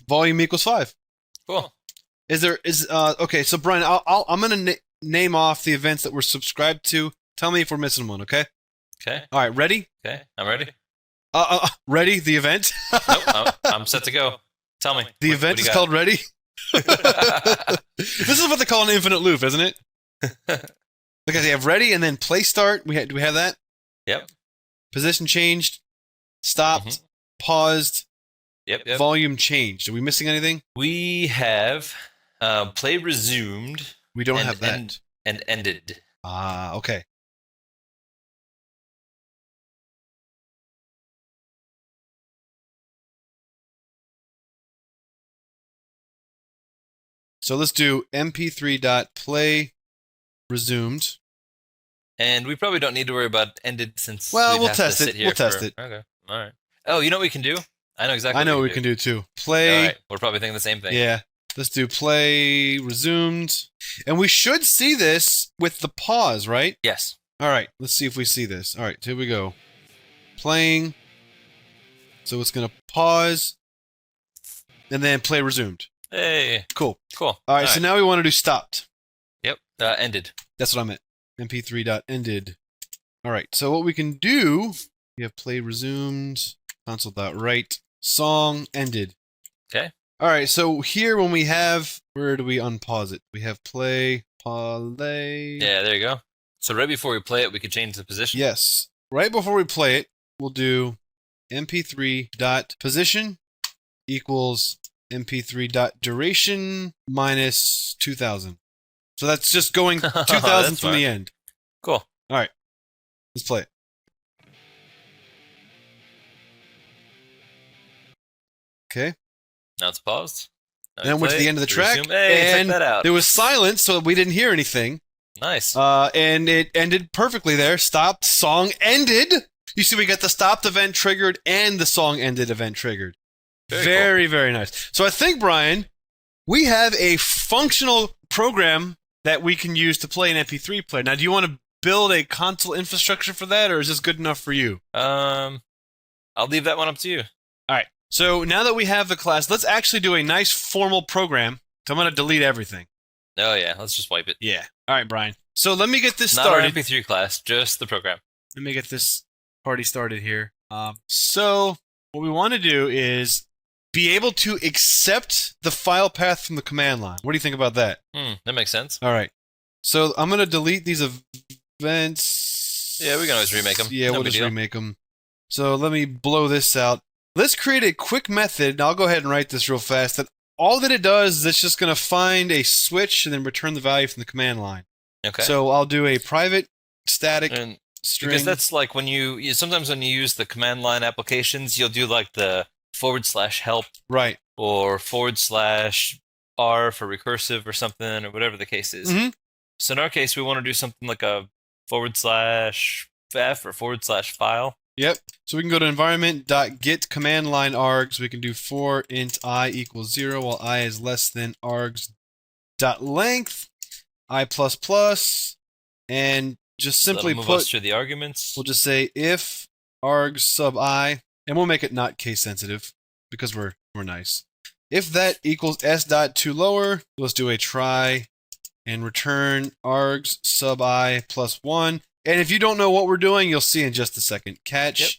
Speaker 1: Volume equals 5.
Speaker 2: Cool.
Speaker 1: Okay, so Brian, I'm gonna name off the events that we're subscribed to. Tell me if we're missing one, okay?
Speaker 2: Okay.
Speaker 1: All right, ready?
Speaker 2: Okay, I'm ready.
Speaker 1: Ready? The event?
Speaker 2: Nope, I'm set to go. Tell me.
Speaker 1: The event is called ready? This is what they call an infinite loop, isn't it? Because they have ready and then play start. Do we have that?
Speaker 2: Yep.
Speaker 1: Position changed, stopped, paused.
Speaker 2: Yep.
Speaker 1: Volume changed. Are we missing anything?
Speaker 2: We have play resumed.
Speaker 1: We don't have that.
Speaker 2: And ended.
Speaker 1: Okay.
Speaker 5: So let's do mp3.play resumed.
Speaker 2: And we probably don't need to worry about ended since
Speaker 5: Well,
Speaker 2: we'd
Speaker 5: we'll
Speaker 2: have
Speaker 5: test
Speaker 2: to
Speaker 5: it.
Speaker 2: sit here
Speaker 5: We'll test it.
Speaker 2: Okay. All right. Oh, you know what we can do? I know exactly
Speaker 5: I know
Speaker 2: what
Speaker 5: what we can do too.
Speaker 2: All
Speaker 5: Play.
Speaker 2: right. We're probably thinking the same thing.
Speaker 5: Yeah. Let's do play resumed. And we should see this with the pause, right?
Speaker 2: Yes.
Speaker 5: All right. Let's see if we see this. All right. Here we go. Playing. So it's going to pause and then play resumed.
Speaker 2: Hey.
Speaker 5: Cool.
Speaker 2: Cool.
Speaker 5: All right. So now we want to do stopped.
Speaker 2: Yep. Ended.
Speaker 5: That's what I meant. mp3.ended. All right. So what we can do, we have play resumed, console.write, song ended.
Speaker 2: Okay.
Speaker 5: All right. So here when we have, where do we unpause it? We have play.
Speaker 2: Yeah, there you go. So right before we play it, we could change the position.
Speaker 5: Yes. Right before we play it, we'll do mp3.position equals mp3.duration minus 2000. So that's just going 2000
Speaker 2: That's
Speaker 5: from
Speaker 2: fine.
Speaker 5: the end.
Speaker 2: Cool.
Speaker 5: All right. Let's play it. Okay.
Speaker 2: Now it's paused. Now
Speaker 5: Then
Speaker 2: we
Speaker 5: went to
Speaker 2: play
Speaker 5: the
Speaker 2: it.
Speaker 5: end of the track,
Speaker 2: Resume. Hey,
Speaker 5: and
Speaker 2: check that out.
Speaker 5: there was silence, so we didn't hear anything.
Speaker 2: Nice.
Speaker 5: And it ended perfectly there. Stopped. Song ended. You see, we got the stopped event triggered and the song ended event triggered.
Speaker 2: Very cool.
Speaker 5: Very nice. So I think, Brian, we have a functional program that we can use to play an MP3 player. Now, do you want to build a console infrastructure for that, or is this good enough for you?
Speaker 2: I'll leave that one up to you.
Speaker 5: All right. So now that we have the class, let's actually do a nice formal program. So I'm going to delete everything.
Speaker 2: Oh yeah, let's just wipe it.
Speaker 5: Yeah. All right, Brian. So let me get this
Speaker 2: Not our
Speaker 5: started.
Speaker 2: MP3 class, just the program.
Speaker 5: Let me get this party started here. So what we want to do is be able to accept the file path from the command line. What do you think about that?
Speaker 2: That makes sense.
Speaker 5: All right. So I'm going to delete these events.
Speaker 2: Yeah, we can always remake them.
Speaker 5: Yeah,
Speaker 2: No
Speaker 5: we'll
Speaker 2: big
Speaker 5: just
Speaker 2: deal.
Speaker 5: remake them. So let me blow this out. Let's create a quick method, and I'll go ahead and write this real fast. That all that it does is it's just going to find a switch and then return the value from the command line.
Speaker 2: Okay.
Speaker 5: So I'll do a private static
Speaker 2: And
Speaker 5: string.
Speaker 2: because that's like when you sometimes when you use the command line applications, you'll do like the /help
Speaker 5: right.
Speaker 2: or /R for recursive or something or whatever the case is.
Speaker 5: Mhm.
Speaker 2: So in our case, we want to do something like a /f or /file.
Speaker 5: Yep. So we can go to environment.get command line args. We can do for int I equals 0 while I is less than args.length I++, and just
Speaker 2: So
Speaker 5: simply
Speaker 2: that'll move us
Speaker 5: put,
Speaker 2: through the arguments.
Speaker 5: we'll just say if args sub I, and we'll make it not case sensitive because we're nice. If that equals s dot to lower, let's do a try and return args sub I plus 1. And if you don't know what we're doing, you'll see in just a second. Catch.
Speaker 2: Yep.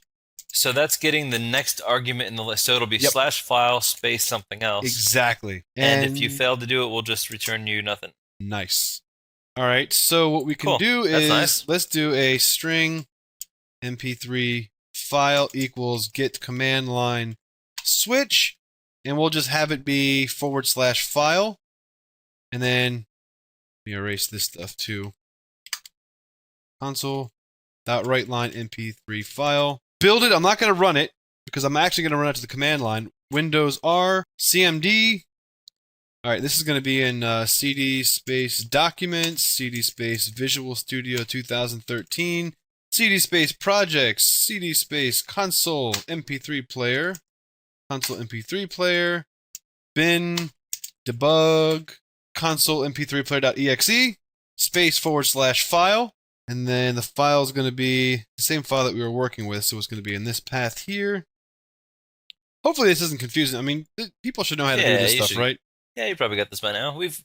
Speaker 2: So that's getting the next argument in the list. So it'll be
Speaker 5: Yep.
Speaker 2: /file space something else.
Speaker 5: Exactly.
Speaker 2: And if you fail to do it, we'll just return you nothing.
Speaker 5: Nice. All right. So what we can
Speaker 2: Cool.
Speaker 5: do
Speaker 2: That's
Speaker 5: is
Speaker 2: nice.
Speaker 5: let's do a string mp3 file equals get command line switch, and we'll just have it be /file, and then let me erase this stuff too. Console.write line mp3 file. Build it. I'm not going to run it because I'm actually going to run it to the command line. Windows R cmd. All right, this is going to be in cd space documents, cd space Visual Studio 2013, cd space projects, cd space console MP3 Player, console MP3 Player, bin debug console MP3 Player.exe space /file, and then the file is going to be the same file that we were working with, so it's going to be in this path here. Hopefully this isn't confusing. I mean, people should know how to do this
Speaker 2: you
Speaker 5: stuff,
Speaker 2: should.
Speaker 5: right?
Speaker 2: Yeah, you probably got this by now. We've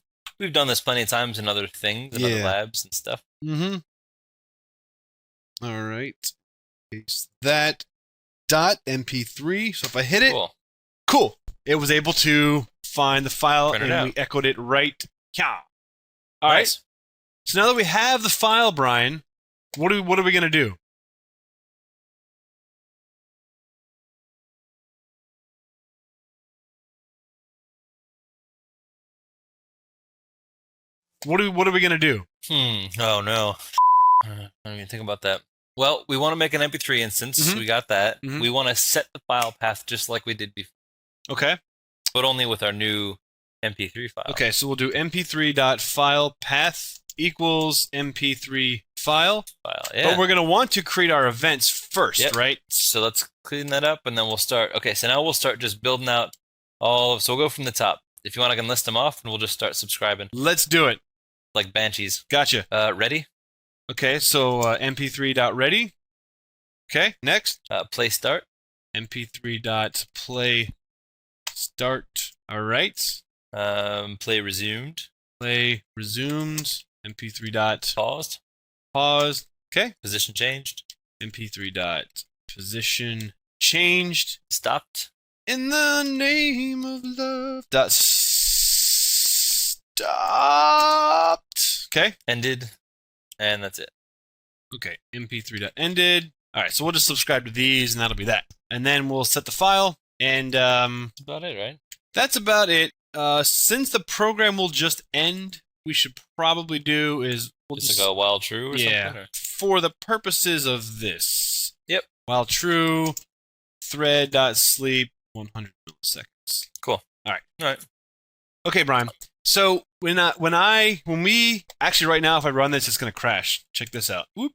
Speaker 2: done this plenty of times in other things, in other
Speaker 5: Yeah.
Speaker 2: labs and stuff.
Speaker 5: Mm-hmm. All right. Paste that .mp3. So if I hit it, cool. It was able to find the file,
Speaker 2: Print it
Speaker 5: and
Speaker 2: out.
Speaker 5: we echoed it right. All right.
Speaker 2: Nice.
Speaker 5: So now that we have the file, Brian, what are we going to do? What are we going to do?
Speaker 2: Oh no. I don't even think about that. Well, we want to make an MP3 instance.
Speaker 5: Mhm.
Speaker 2: We got that.
Speaker 5: Mhm.
Speaker 2: We want to set the file path just like we did before,
Speaker 5: Okay.
Speaker 2: but only with our new MP3 file.
Speaker 1: Okay, so we'll do mp3.file path equals mp3 file.
Speaker 2: Yeah.
Speaker 1: But we're going to want to create our events first, right?
Speaker 2: So let's clean that up, and then we'll start. Okay, so now we'll start just building out all of. So we'll go from the top. If you want, I can list them off, and we'll just start subscribing.
Speaker 1: Let's do it.
Speaker 2: Like banshees.
Speaker 1: Gotcha.
Speaker 2: Ready?
Speaker 1: Okay, so mp3.ready. Okay, next.
Speaker 2: Play start.
Speaker 1: mp3.play start. All right.
Speaker 2: Play resumed.
Speaker 1: Play resumed. mp3 dot
Speaker 2: Paused.
Speaker 1: paused. Okay.
Speaker 2: Position changed.
Speaker 1: mp3 dot position changed.
Speaker 2: Stopped.
Speaker 1: In the name of love. Dot stopped. Okay.
Speaker 2: Ended. And that's it.
Speaker 1: Okay. mp3 dot ended. All right. So we'll just subscribe to these, and that'll be that. And then we'll set the file, and
Speaker 2: That's about it, right?
Speaker 1: that's about it. Since the program will just end, we should probably do is we'll
Speaker 2: Just like a while true or something? Or?
Speaker 1: for the purposes of this.
Speaker 2: Yep.
Speaker 1: While true, thread.sleep 100 milliseconds.
Speaker 2: Cool.
Speaker 1: All right.
Speaker 2: All right.
Speaker 1: Okay, Brian. So when we actually right now, if I run this, it's gonna crash. Check this out. Whoop.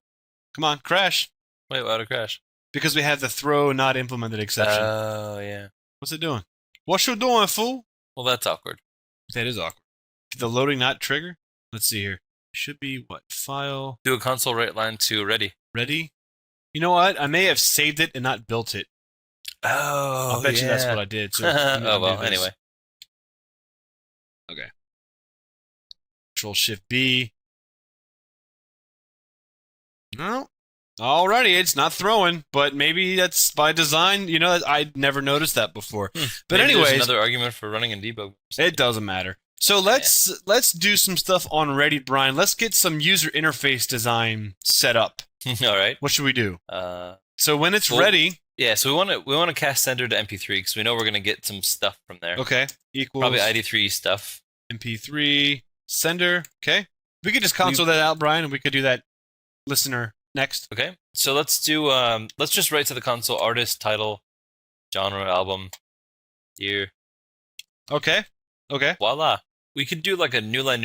Speaker 1: Come on, crash.
Speaker 2: Wait, why'd it crash?
Speaker 1: Because we have the throw not implemented exception.
Speaker 2: Oh, yeah.
Speaker 1: What's it doing? What you doing, fool?
Speaker 2: Well, that's awkward.
Speaker 1: That is awkward. Did the loading not trigger? Let's see here. Should be what? File.
Speaker 2: Do a console write line to ready.
Speaker 1: Ready? You know what? I may have saved it and not built it.
Speaker 2: Oh,
Speaker 1: I'll bet you that's what I did. So
Speaker 2: oh, well, anyway.
Speaker 1: Okay. Control Shift B. No. Alrighty, it's not throwing, but maybe that's by design. You know, I'd never noticed that before. But
Speaker 2: Maybe
Speaker 1: anyways,
Speaker 2: there's another argument for running in debug.
Speaker 1: it doesn't matter. So let's do some stuff on Ready, Brian. Let's get some user interface design set up.
Speaker 2: All right.
Speaker 1: What should we do? So when it's
Speaker 2: well,
Speaker 1: ready,
Speaker 2: yeah. So we want to cast sender to MP3 because we know we're gonna get some stuff from there.
Speaker 1: okay, equals
Speaker 2: Probably ID3 stuff.
Speaker 1: MP3 sender. Okay, we could just console that out, Brian, and we could do that listener next.
Speaker 2: Okay. So let's do. Let's just write to the console artist, title, genre, album, year.
Speaker 1: Okay. Okay.
Speaker 2: Voila. We could do like a new line,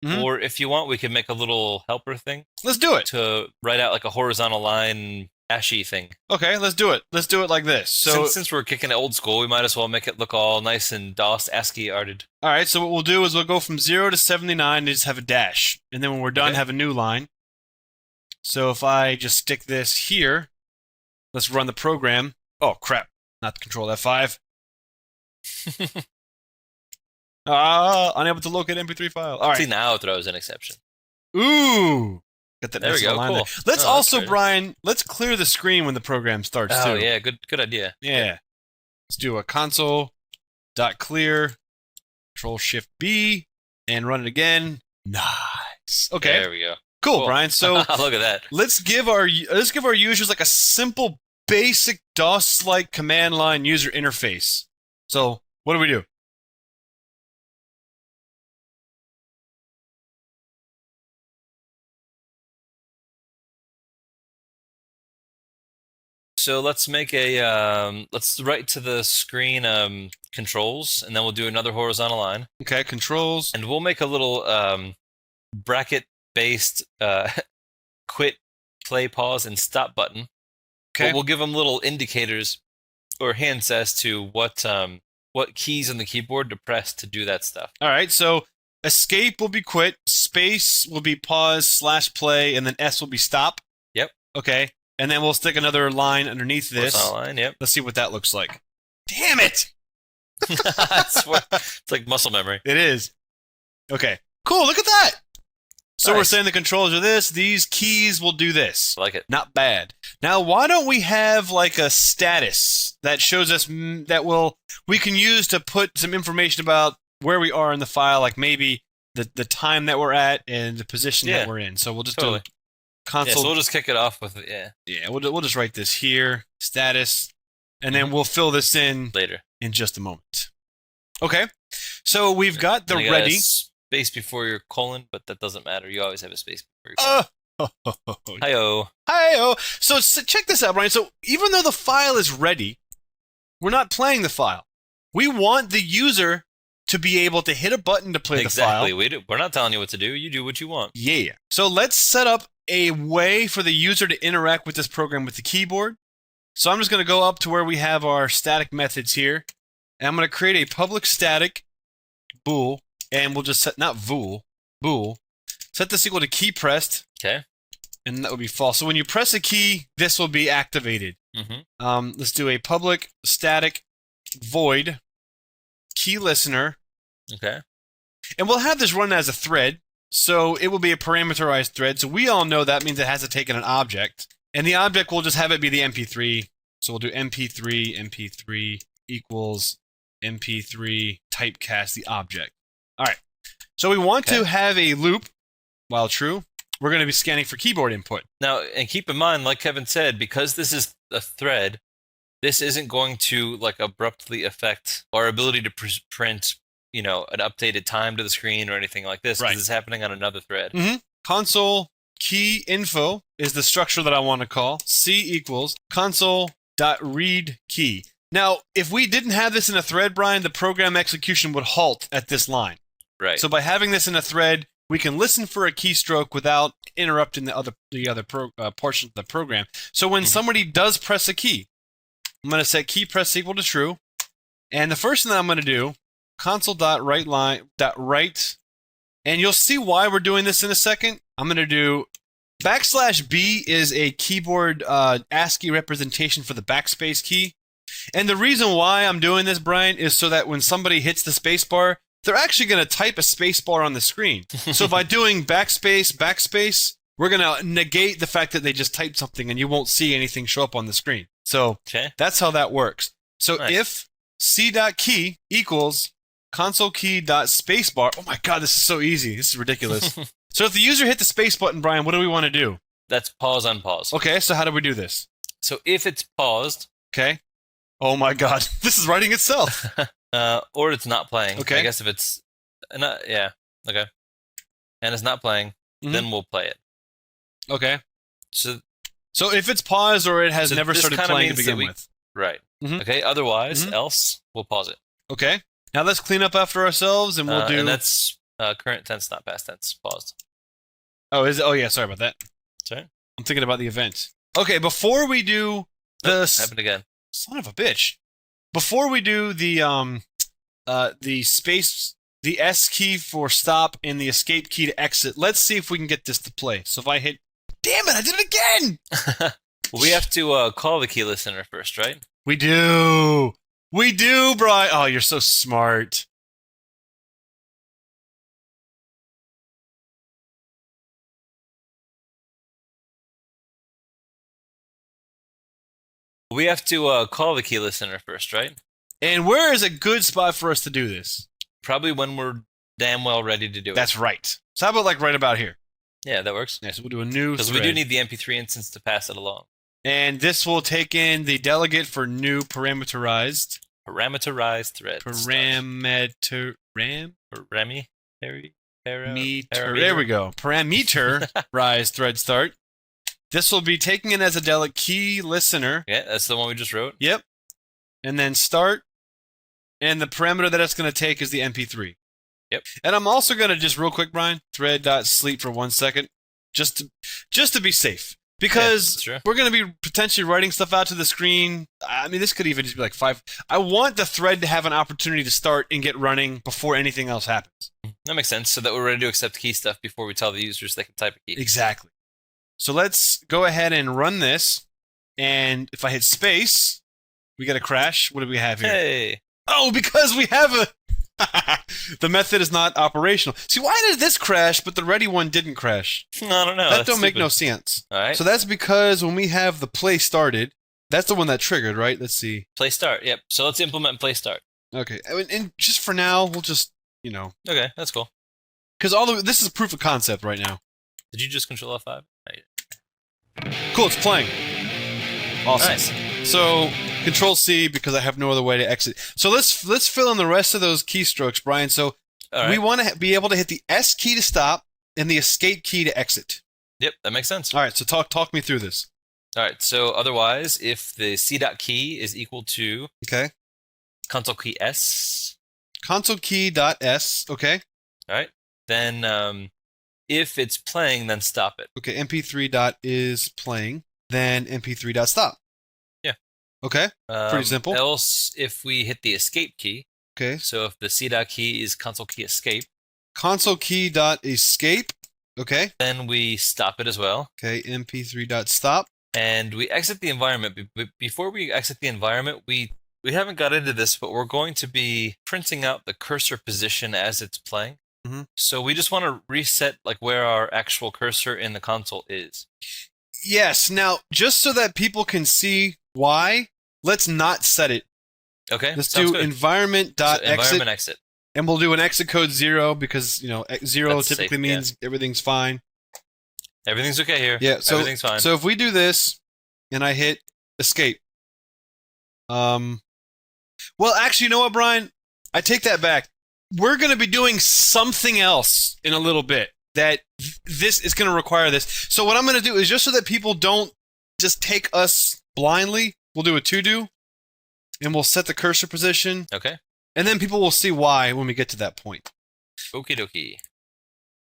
Speaker 1: Mhm.
Speaker 2: or if you want, we could make a little helper thing
Speaker 1: Let's do it.
Speaker 2: to write out like a horizontal line ashy thing.
Speaker 1: Okay, let's do it. Let's do it like this. So,
Speaker 2: Since we're kicking it old school, we might as well make it look all nice and DOS ASCII arted.
Speaker 1: all right. So what we'll do is we'll go from 0 to 79 and just have a dash, and then when we're done,
Speaker 2: Okay.
Speaker 1: have a new line. So if I just stick this here, let's run the program. Oh crap! Not Control F5. Unable to locate MP3 file. All right.
Speaker 2: See, now it throws an exception.
Speaker 1: Ooh. Got that
Speaker 2: There we
Speaker 1: nice
Speaker 2: go,
Speaker 1: line
Speaker 2: cool.
Speaker 1: there. Let's
Speaker 2: Oh,
Speaker 1: also,
Speaker 2: that's great.
Speaker 1: Brian, let's clear the screen when the program starts
Speaker 2: Oh
Speaker 1: too.
Speaker 2: yeah, good idea.
Speaker 1: Yeah. Let's do a console.clear, Control Shift B, and run it again. Nice. Okay.
Speaker 2: There we go.
Speaker 1: Cool, Brian. So
Speaker 2: look at that.
Speaker 1: let's give our users like a simple, basic DOS-like command line user interface. So what do we do?
Speaker 2: So let's make a let's write to the screen controls, and then we'll do another horizontal line,
Speaker 1: Okay, controls.
Speaker 2: and we'll make a little bracket-based quit, play, pause, and stop button.
Speaker 1: Okay.
Speaker 2: But we'll give them little indicators or hints as to what keys on the keyboard to press to do that stuff.
Speaker 1: All right. So escape will be quit, space will be pause / play, and then S will be stop.
Speaker 2: Yep.
Speaker 1: Okay. And then we'll stick another line underneath this.
Speaker 2: Horizontal line. Yep.
Speaker 1: Let's see what that looks like. Damn it!
Speaker 2: It's like muscle memory.
Speaker 1: It is. Okay. Cool. Look at that. So we're
Speaker 2: Nice.
Speaker 1: saying the controls are this. These keys will do this.
Speaker 2: I like it.
Speaker 1: Not bad. Now, why don't we have like a status that shows us that we can use to put some information about where we are in the file, like maybe the time that we're at and the position that
Speaker 2: Yeah.
Speaker 1: we're in. So we'll just
Speaker 2: Totally.
Speaker 1: do
Speaker 2: Yeah,
Speaker 1: console.
Speaker 2: so we'll just kick it off with yeah
Speaker 1: Yeah, we'll just write this here, status, and then we'll fill this in
Speaker 2: later.
Speaker 1: just a moment. Okay. So we've got the
Speaker 2: And I got a
Speaker 1: ready.
Speaker 2: space before your colon, but that doesn't matter. You always have a space before your colon. Hi-oh.
Speaker 1: Hi-oh. So check this out, Brian. So even though the file is ready, we're not playing the file. We want the user to be able to hit a button to play the file.
Speaker 2: Exactly. We're not telling you what to do. You do what you want.
Speaker 1: Yeah. So let's set up a way for the user to interact with this program with the keyboard. So I'm just going to go up to where we have our static methods here. And I'm going to create a public static bool. And we'll just set, not bool. Set this equal to key pressed.
Speaker 2: Okay.
Speaker 1: And that would be false. So when you press a key, this will be activated. Let's do a public static void key listener.
Speaker 2: Okay.
Speaker 1: And we'll have this run as a thread. So it will be a parameterized thread. So we all know that means it has to take in an object. And the object will just have it be the MP3. So we'll do MP3 equals MP3 typecast the object. All right. So we want to have a loop, while true. We're going to be scanning for keyboard input.
Speaker 2: Now, and keep in mind, like Kevin said, because this is a thread, this isn't going to like abruptly affect our ability to print, you know, an updated time to the screen or anything like this, because it's happening on another thread.
Speaker 1: Console key info is the structure that I want to call. C equals console.read key. Now, if we didn't have this in a thread, Brian, the program execution would halt at this line.
Speaker 2: Right.
Speaker 1: So by having this in a thread, we can listen for a keystroke without interrupting the other portion of the program. So when somebody does press a key, I'm going to set key press equal to true. And the first thing that I'm going to do, console.write, and you'll see why we're doing this in a second. I'm going to do \B is a keyboard ASCII representation for the backspace key. And the reason why I'm doing this, Brian, is so that when somebody hits the spacebar, they're actually going to type a spacebar on the screen. So by doing backspace, we're going to negate the fact that they just typed something and you won't see anything show up on the screen. So that's how that works. So if c.key equals console key.spacebar, oh my God, this is so easy. This is ridiculous. So if the user hit the space button, Brian, what do we want to do?
Speaker 2: That's pause, unpause.
Speaker 1: Okay, so how do we do this?
Speaker 2: So if it's paused.
Speaker 1: Okay. Oh my God, this is writing itself.
Speaker 2: Or it's not playing.
Speaker 1: Okay.
Speaker 2: I guess if it's not, okay. And it's not playing, then we'll play it.
Speaker 1: Okay.
Speaker 2: So
Speaker 1: if it's paused or it has never started playing to begin with.
Speaker 2: Right. Okay. Otherwise, else, we'll pause it.
Speaker 1: Okay. Now let's clean up after ourselves, and we'll do.
Speaker 2: And that's current tense, not past tense. Paused.
Speaker 1: Oh, is it? Oh, yeah. Sorry about that.
Speaker 2: Sorry.
Speaker 1: I'm thinking about the event. Okay. Before we do the
Speaker 2: happened again.
Speaker 1: Son of a bitch. Before we do the space, the S key for stop and the escape key to exit, let's see if we can get this to play. So if I hit, damn it, I did it again.
Speaker 2: We have to call the key listener first, right?
Speaker 1: We do, Brian. Oh, you're so smart.
Speaker 2: We have to call the key listener first, right?
Speaker 1: And where is a good spot for us to do this?
Speaker 2: Probably when we're damn well ready to do it.
Speaker 1: That's right. So how about like right about here?
Speaker 2: Yeah, that works.
Speaker 1: Yeah, so we'll do a new
Speaker 2: because we do need the MP3 instance to pass it along.
Speaker 1: And this will take in the delegate for new parameterized
Speaker 2: thread.
Speaker 1: There we go. Parameterized thread start. This will be taking in as a delegate key listener.
Speaker 2: Yeah, that's the one we just wrote.
Speaker 1: Yep. And then start. And the parameter that it's going to take is the MP3.
Speaker 2: Yep.
Speaker 1: And I'm also going to just real quick, Brian, thread.sleep for 1 second, just to be safe. Because we're going to be potentially writing stuff out to the screen. I mean, this could even just be like 5. I want the thread to have an opportunity to start and get running before anything else happens.
Speaker 2: That makes sense, so that we're ready to accept key stuff before we tell the users they can type a key.
Speaker 1: Exactly. So let's go ahead and run this. And if I hit space, we get a crash. What do we have here?
Speaker 2: Hey.
Speaker 1: Oh, because we have a... the method is not operational. See, why did this crash, but the ready one didn't crash?
Speaker 2: I don't know.
Speaker 1: That don't make no sense.
Speaker 2: All right.
Speaker 1: So that's because when we have the play started, that's the one that triggered, right? Let's see.
Speaker 2: Play start. Yep. So let's implement play start.
Speaker 1: Okay. And just for now, we'll just,
Speaker 2: Okay, that's cool.
Speaker 1: Because this is proof of concept right now.
Speaker 2: Did you just control F5?
Speaker 1: Cool, it's playing. Awesome.
Speaker 2: Nice.
Speaker 1: So Control C because I have no other way to exit. So let's fill in the rest of those keystrokes, Brian. So we want to be able to hit the S key to stop and the escape key to exit.
Speaker 2: Yep, that makes sense.
Speaker 1: All right, so talk me through this.
Speaker 2: All right, so otherwise, if the C.key is equal to
Speaker 1: console
Speaker 2: key S,
Speaker 5: Console key dot S. Okay.
Speaker 2: All right. Then if it's playing, then stop it.
Speaker 5: Okay. MP3 dot is playing. Then MP3 dot stop.
Speaker 2: Yeah.
Speaker 5: Okay. Pretty simple.
Speaker 2: Else, if we hit the escape key.
Speaker 5: Okay.
Speaker 2: So if the C dot key is console key escape.
Speaker 5: Console key dot escape. Okay.
Speaker 2: Then we stop it as well.
Speaker 5: Okay. MP3 dot stop.
Speaker 2: And we exit the environment. Before we exit the environment, we haven't got into this, but we're going to be printing out the cursor position as it's playing.
Speaker 5: Mm-hmm.
Speaker 2: So we just want to reset like where our actual cursor in the console is.
Speaker 5: Yes. Now, just so that people can see why, let's not set it.
Speaker 2: Okay.
Speaker 5: Let's
Speaker 2: sounds
Speaker 5: do
Speaker 2: good.
Speaker 5: environment dot exit.
Speaker 2: Environment exit.
Speaker 5: And we'll do an exit code 0 because, 0
Speaker 2: That's
Speaker 5: typically
Speaker 2: safe,
Speaker 5: means everything's fine.
Speaker 2: Everything's okay here.
Speaker 5: Yeah, so
Speaker 2: everything's fine.
Speaker 5: So if we do this and I hit escape. Well, actually, you know what, Brian? I take that back. We're going to be doing something else in a little bit that this is going to require this. So what I'm going to do is just so that people don't just take us blindly, we'll do a to-do and we'll set the cursor position.
Speaker 2: Okay.
Speaker 5: And then people will see why when we get to that point.
Speaker 2: Okie dokie.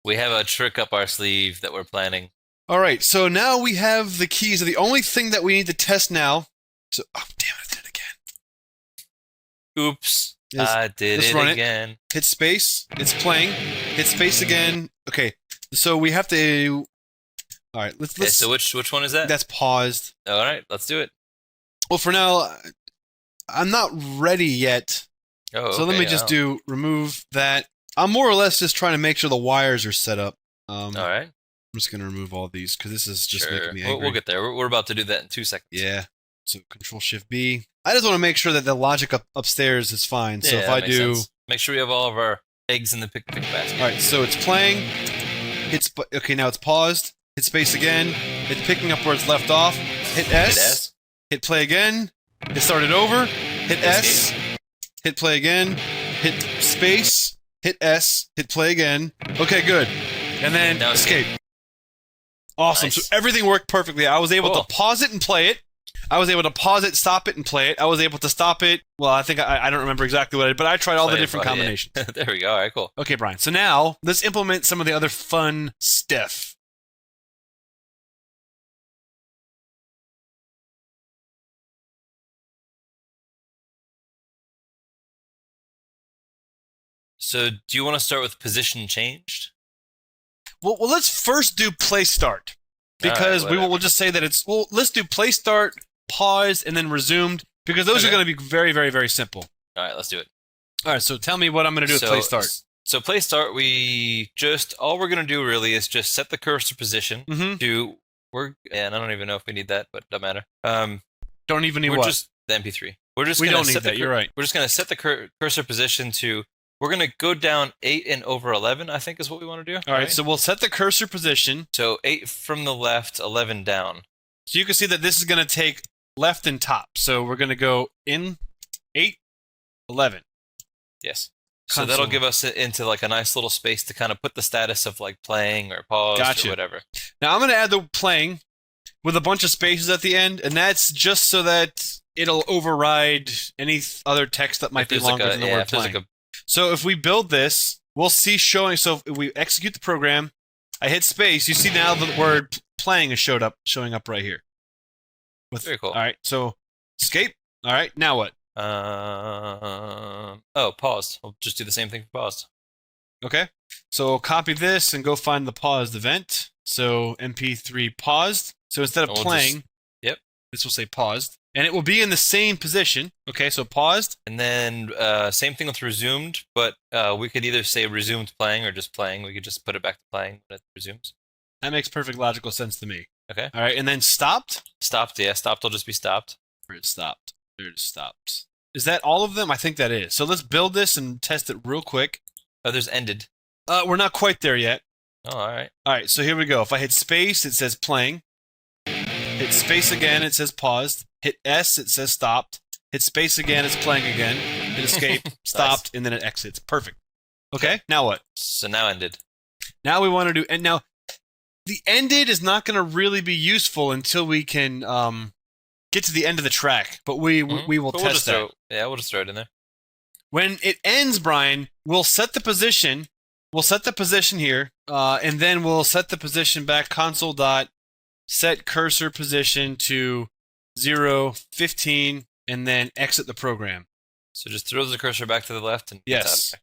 Speaker 2: We have a trick up our sleeve that we're planning.
Speaker 5: All right, so now we have the keys. The only thing that we need to test now. So, oh damn it! I did it again.
Speaker 2: Oops!
Speaker 5: Yes,
Speaker 2: I did
Speaker 5: let's
Speaker 2: it
Speaker 5: run it.
Speaker 2: again.
Speaker 5: Hit space. It's playing. Hit space again. Okay, so we have to. All right, let's.
Speaker 2: Okay, so which one is that?
Speaker 5: That's paused.
Speaker 2: All right, let's do it.
Speaker 5: Well, for now, I'm not ready yet.
Speaker 2: Oh,
Speaker 5: So let me just do remove that. I'm more or less just trying to make sure the wires are set up.
Speaker 2: All right.
Speaker 5: I'm just gonna remove all these because this is just
Speaker 2: Sure.
Speaker 5: making me angry.
Speaker 2: We'll get there. We're about to do that in 2 seconds.
Speaker 5: Yeah. So Control Shift B. I just want to make sure that the logic upstairs is fine. So
Speaker 2: Yeah,
Speaker 5: if
Speaker 2: that
Speaker 5: I
Speaker 2: makes
Speaker 5: do,
Speaker 2: sense. Make sure we have all of our eggs in the pick basket.
Speaker 5: all right. So it's playing. It's okay. Now it's paused. Hit space again. It's picking up where it's left off. Hit S.
Speaker 2: Hit S.
Speaker 5: Hit play again. It started over. Hit S. Hit play again. Hit space. Hit S. Hit play again. Okay, good. And then
Speaker 2: Now
Speaker 5: escape. Awesome.
Speaker 2: Nice.
Speaker 5: So everything worked perfectly. I was able
Speaker 2: Cool.
Speaker 5: to pause it and play it. I was able to pause it, stop it, and play it. I was able to stop it. Well, I think I don't remember exactly what I did, but I tried all the different combinations.
Speaker 2: There we go. All right, cool.
Speaker 5: Okay, Brian. So now let's implement some of the other fun stuff.
Speaker 2: So do you want to start with position changed?
Speaker 5: Well, let's first do play start because
Speaker 2: All right,
Speaker 5: we'll just say that it's let's do play start, pause, and then resumed because those are
Speaker 2: Okay.
Speaker 5: going to be very, very, very simple.
Speaker 2: All right, let's do it.
Speaker 5: All right. So tell me what I'm going to do with play start.
Speaker 2: So play start, all we're gonna do really is just set the cursor position
Speaker 5: Mm-hmm.
Speaker 2: to and I don't even know if we need that, but it doesn't matter.
Speaker 5: Don't even need
Speaker 2: We're
Speaker 5: what?
Speaker 2: just the MP3. We're just
Speaker 5: We
Speaker 2: gonna
Speaker 5: don't need
Speaker 2: set
Speaker 5: that. You're right.
Speaker 2: We're just gonna set the cursor position to. We're gonna go down 8 and over 11. I think is what we want to do.
Speaker 5: All right. So we'll set the cursor position.
Speaker 2: So 8 from the left, 11 down.
Speaker 5: So you can see that this is going to take left and top. So we're going to go in 8, 11.
Speaker 2: Yes. So
Speaker 5: Console.
Speaker 2: that'll give us into like a nice little space to kind of put the status of like playing or pause
Speaker 5: Gotcha.
Speaker 2: or whatever.
Speaker 5: Now I'm going to add the playing with a bunch of spaces at the end, and that's just so that it'll override any other text that might be
Speaker 2: If there's
Speaker 5: longer than the word
Speaker 2: if there's
Speaker 5: playing.
Speaker 2: like a
Speaker 5: So if we build this, we'll see showing. So if we execute the program, I hit space. You see now the word playing is showing up right here.
Speaker 2: Very cool.
Speaker 5: All right. So escape. All right. Now what?
Speaker 2: Paused. We'll just do the same thing for paused.
Speaker 5: Okay. So copy this and go find the paused event. So MP3 paused. So instead of
Speaker 2: We'll
Speaker 5: playing,
Speaker 2: yep.
Speaker 5: this will say paused. And it will be in the same position. Okay, so paused.
Speaker 2: And then same thing with resumed, but we could either say resumed playing or just playing. We could just put it back to playing when it resumes.
Speaker 5: That makes perfect logical sense to me.
Speaker 2: Okay.
Speaker 5: All right, and then stopped.
Speaker 2: Stopped, yeah. Stopped will just be stopped.
Speaker 5: Where it stopped. There it stopped. Is that all of them? I think that is. So let's build this and test it real quick.
Speaker 2: Oh, there's ended.
Speaker 5: We're not quite there yet.
Speaker 2: Oh, all right.
Speaker 5: All right, so here we go. If I hit space, it says playing. Hit space again, it says paused. Hit S, it says stopped. Hit space again, it's playing again. Hit escape, stopped, and then it exits. Perfect. Okay, now what?
Speaker 2: So now ended.
Speaker 5: Now we want to do, and now the ended is not going to really be useful until we can get to the end of the track, but we will
Speaker 2: But we'll
Speaker 5: test
Speaker 2: just
Speaker 5: that.
Speaker 2: we'll just throw it in there.
Speaker 1: When it ends, Brian, we'll set the position. We'll set the position here, and then we'll set the position back. Console dot set cursor position to 0, 15, and then exit the program.
Speaker 2: So just throws the cursor back to the left and gets out of
Speaker 1: Yes.
Speaker 2: there.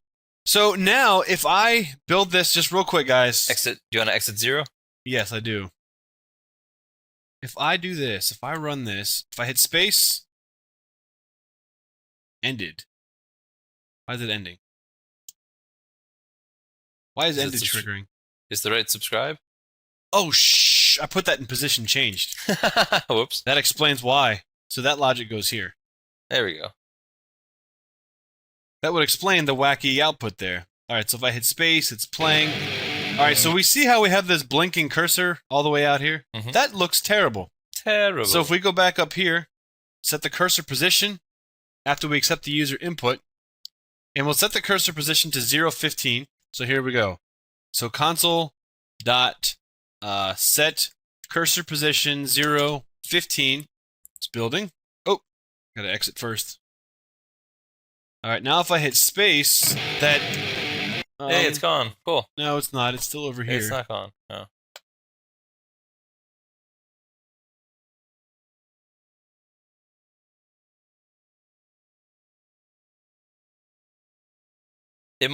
Speaker 1: So now, if I build this just real quick, guys.
Speaker 2: Exit. Do you want to exit 0?
Speaker 1: Yes, I do. If I do this, if I run this, if I hit space, ended. Why is it ending? Why is ended triggering?
Speaker 2: Is the right subscribe?
Speaker 1: Oh, I put that in position changed.
Speaker 2: Whoops.
Speaker 1: That explains why. So that logic goes here.
Speaker 2: There we go.
Speaker 1: That would explain the wacky output there. All right, so if I hit space, it's playing. All right, so we see how we have this blinking cursor all the way out here?
Speaker 2: Mhm.
Speaker 1: That looks terrible.
Speaker 2: Terrible.
Speaker 1: So if we go back up here, set the cursor position after we accept the user input, and we'll set the cursor position to 0, 15. So here we go. So console dot set cursor position 0, 15. It's building. Oh, gotta exit first. All right, now if I hit space, that...
Speaker 2: hey, it's gone. Cool.
Speaker 1: No, it's not. It's still over
Speaker 2: Hey,
Speaker 1: here.
Speaker 2: it's not gone. No. It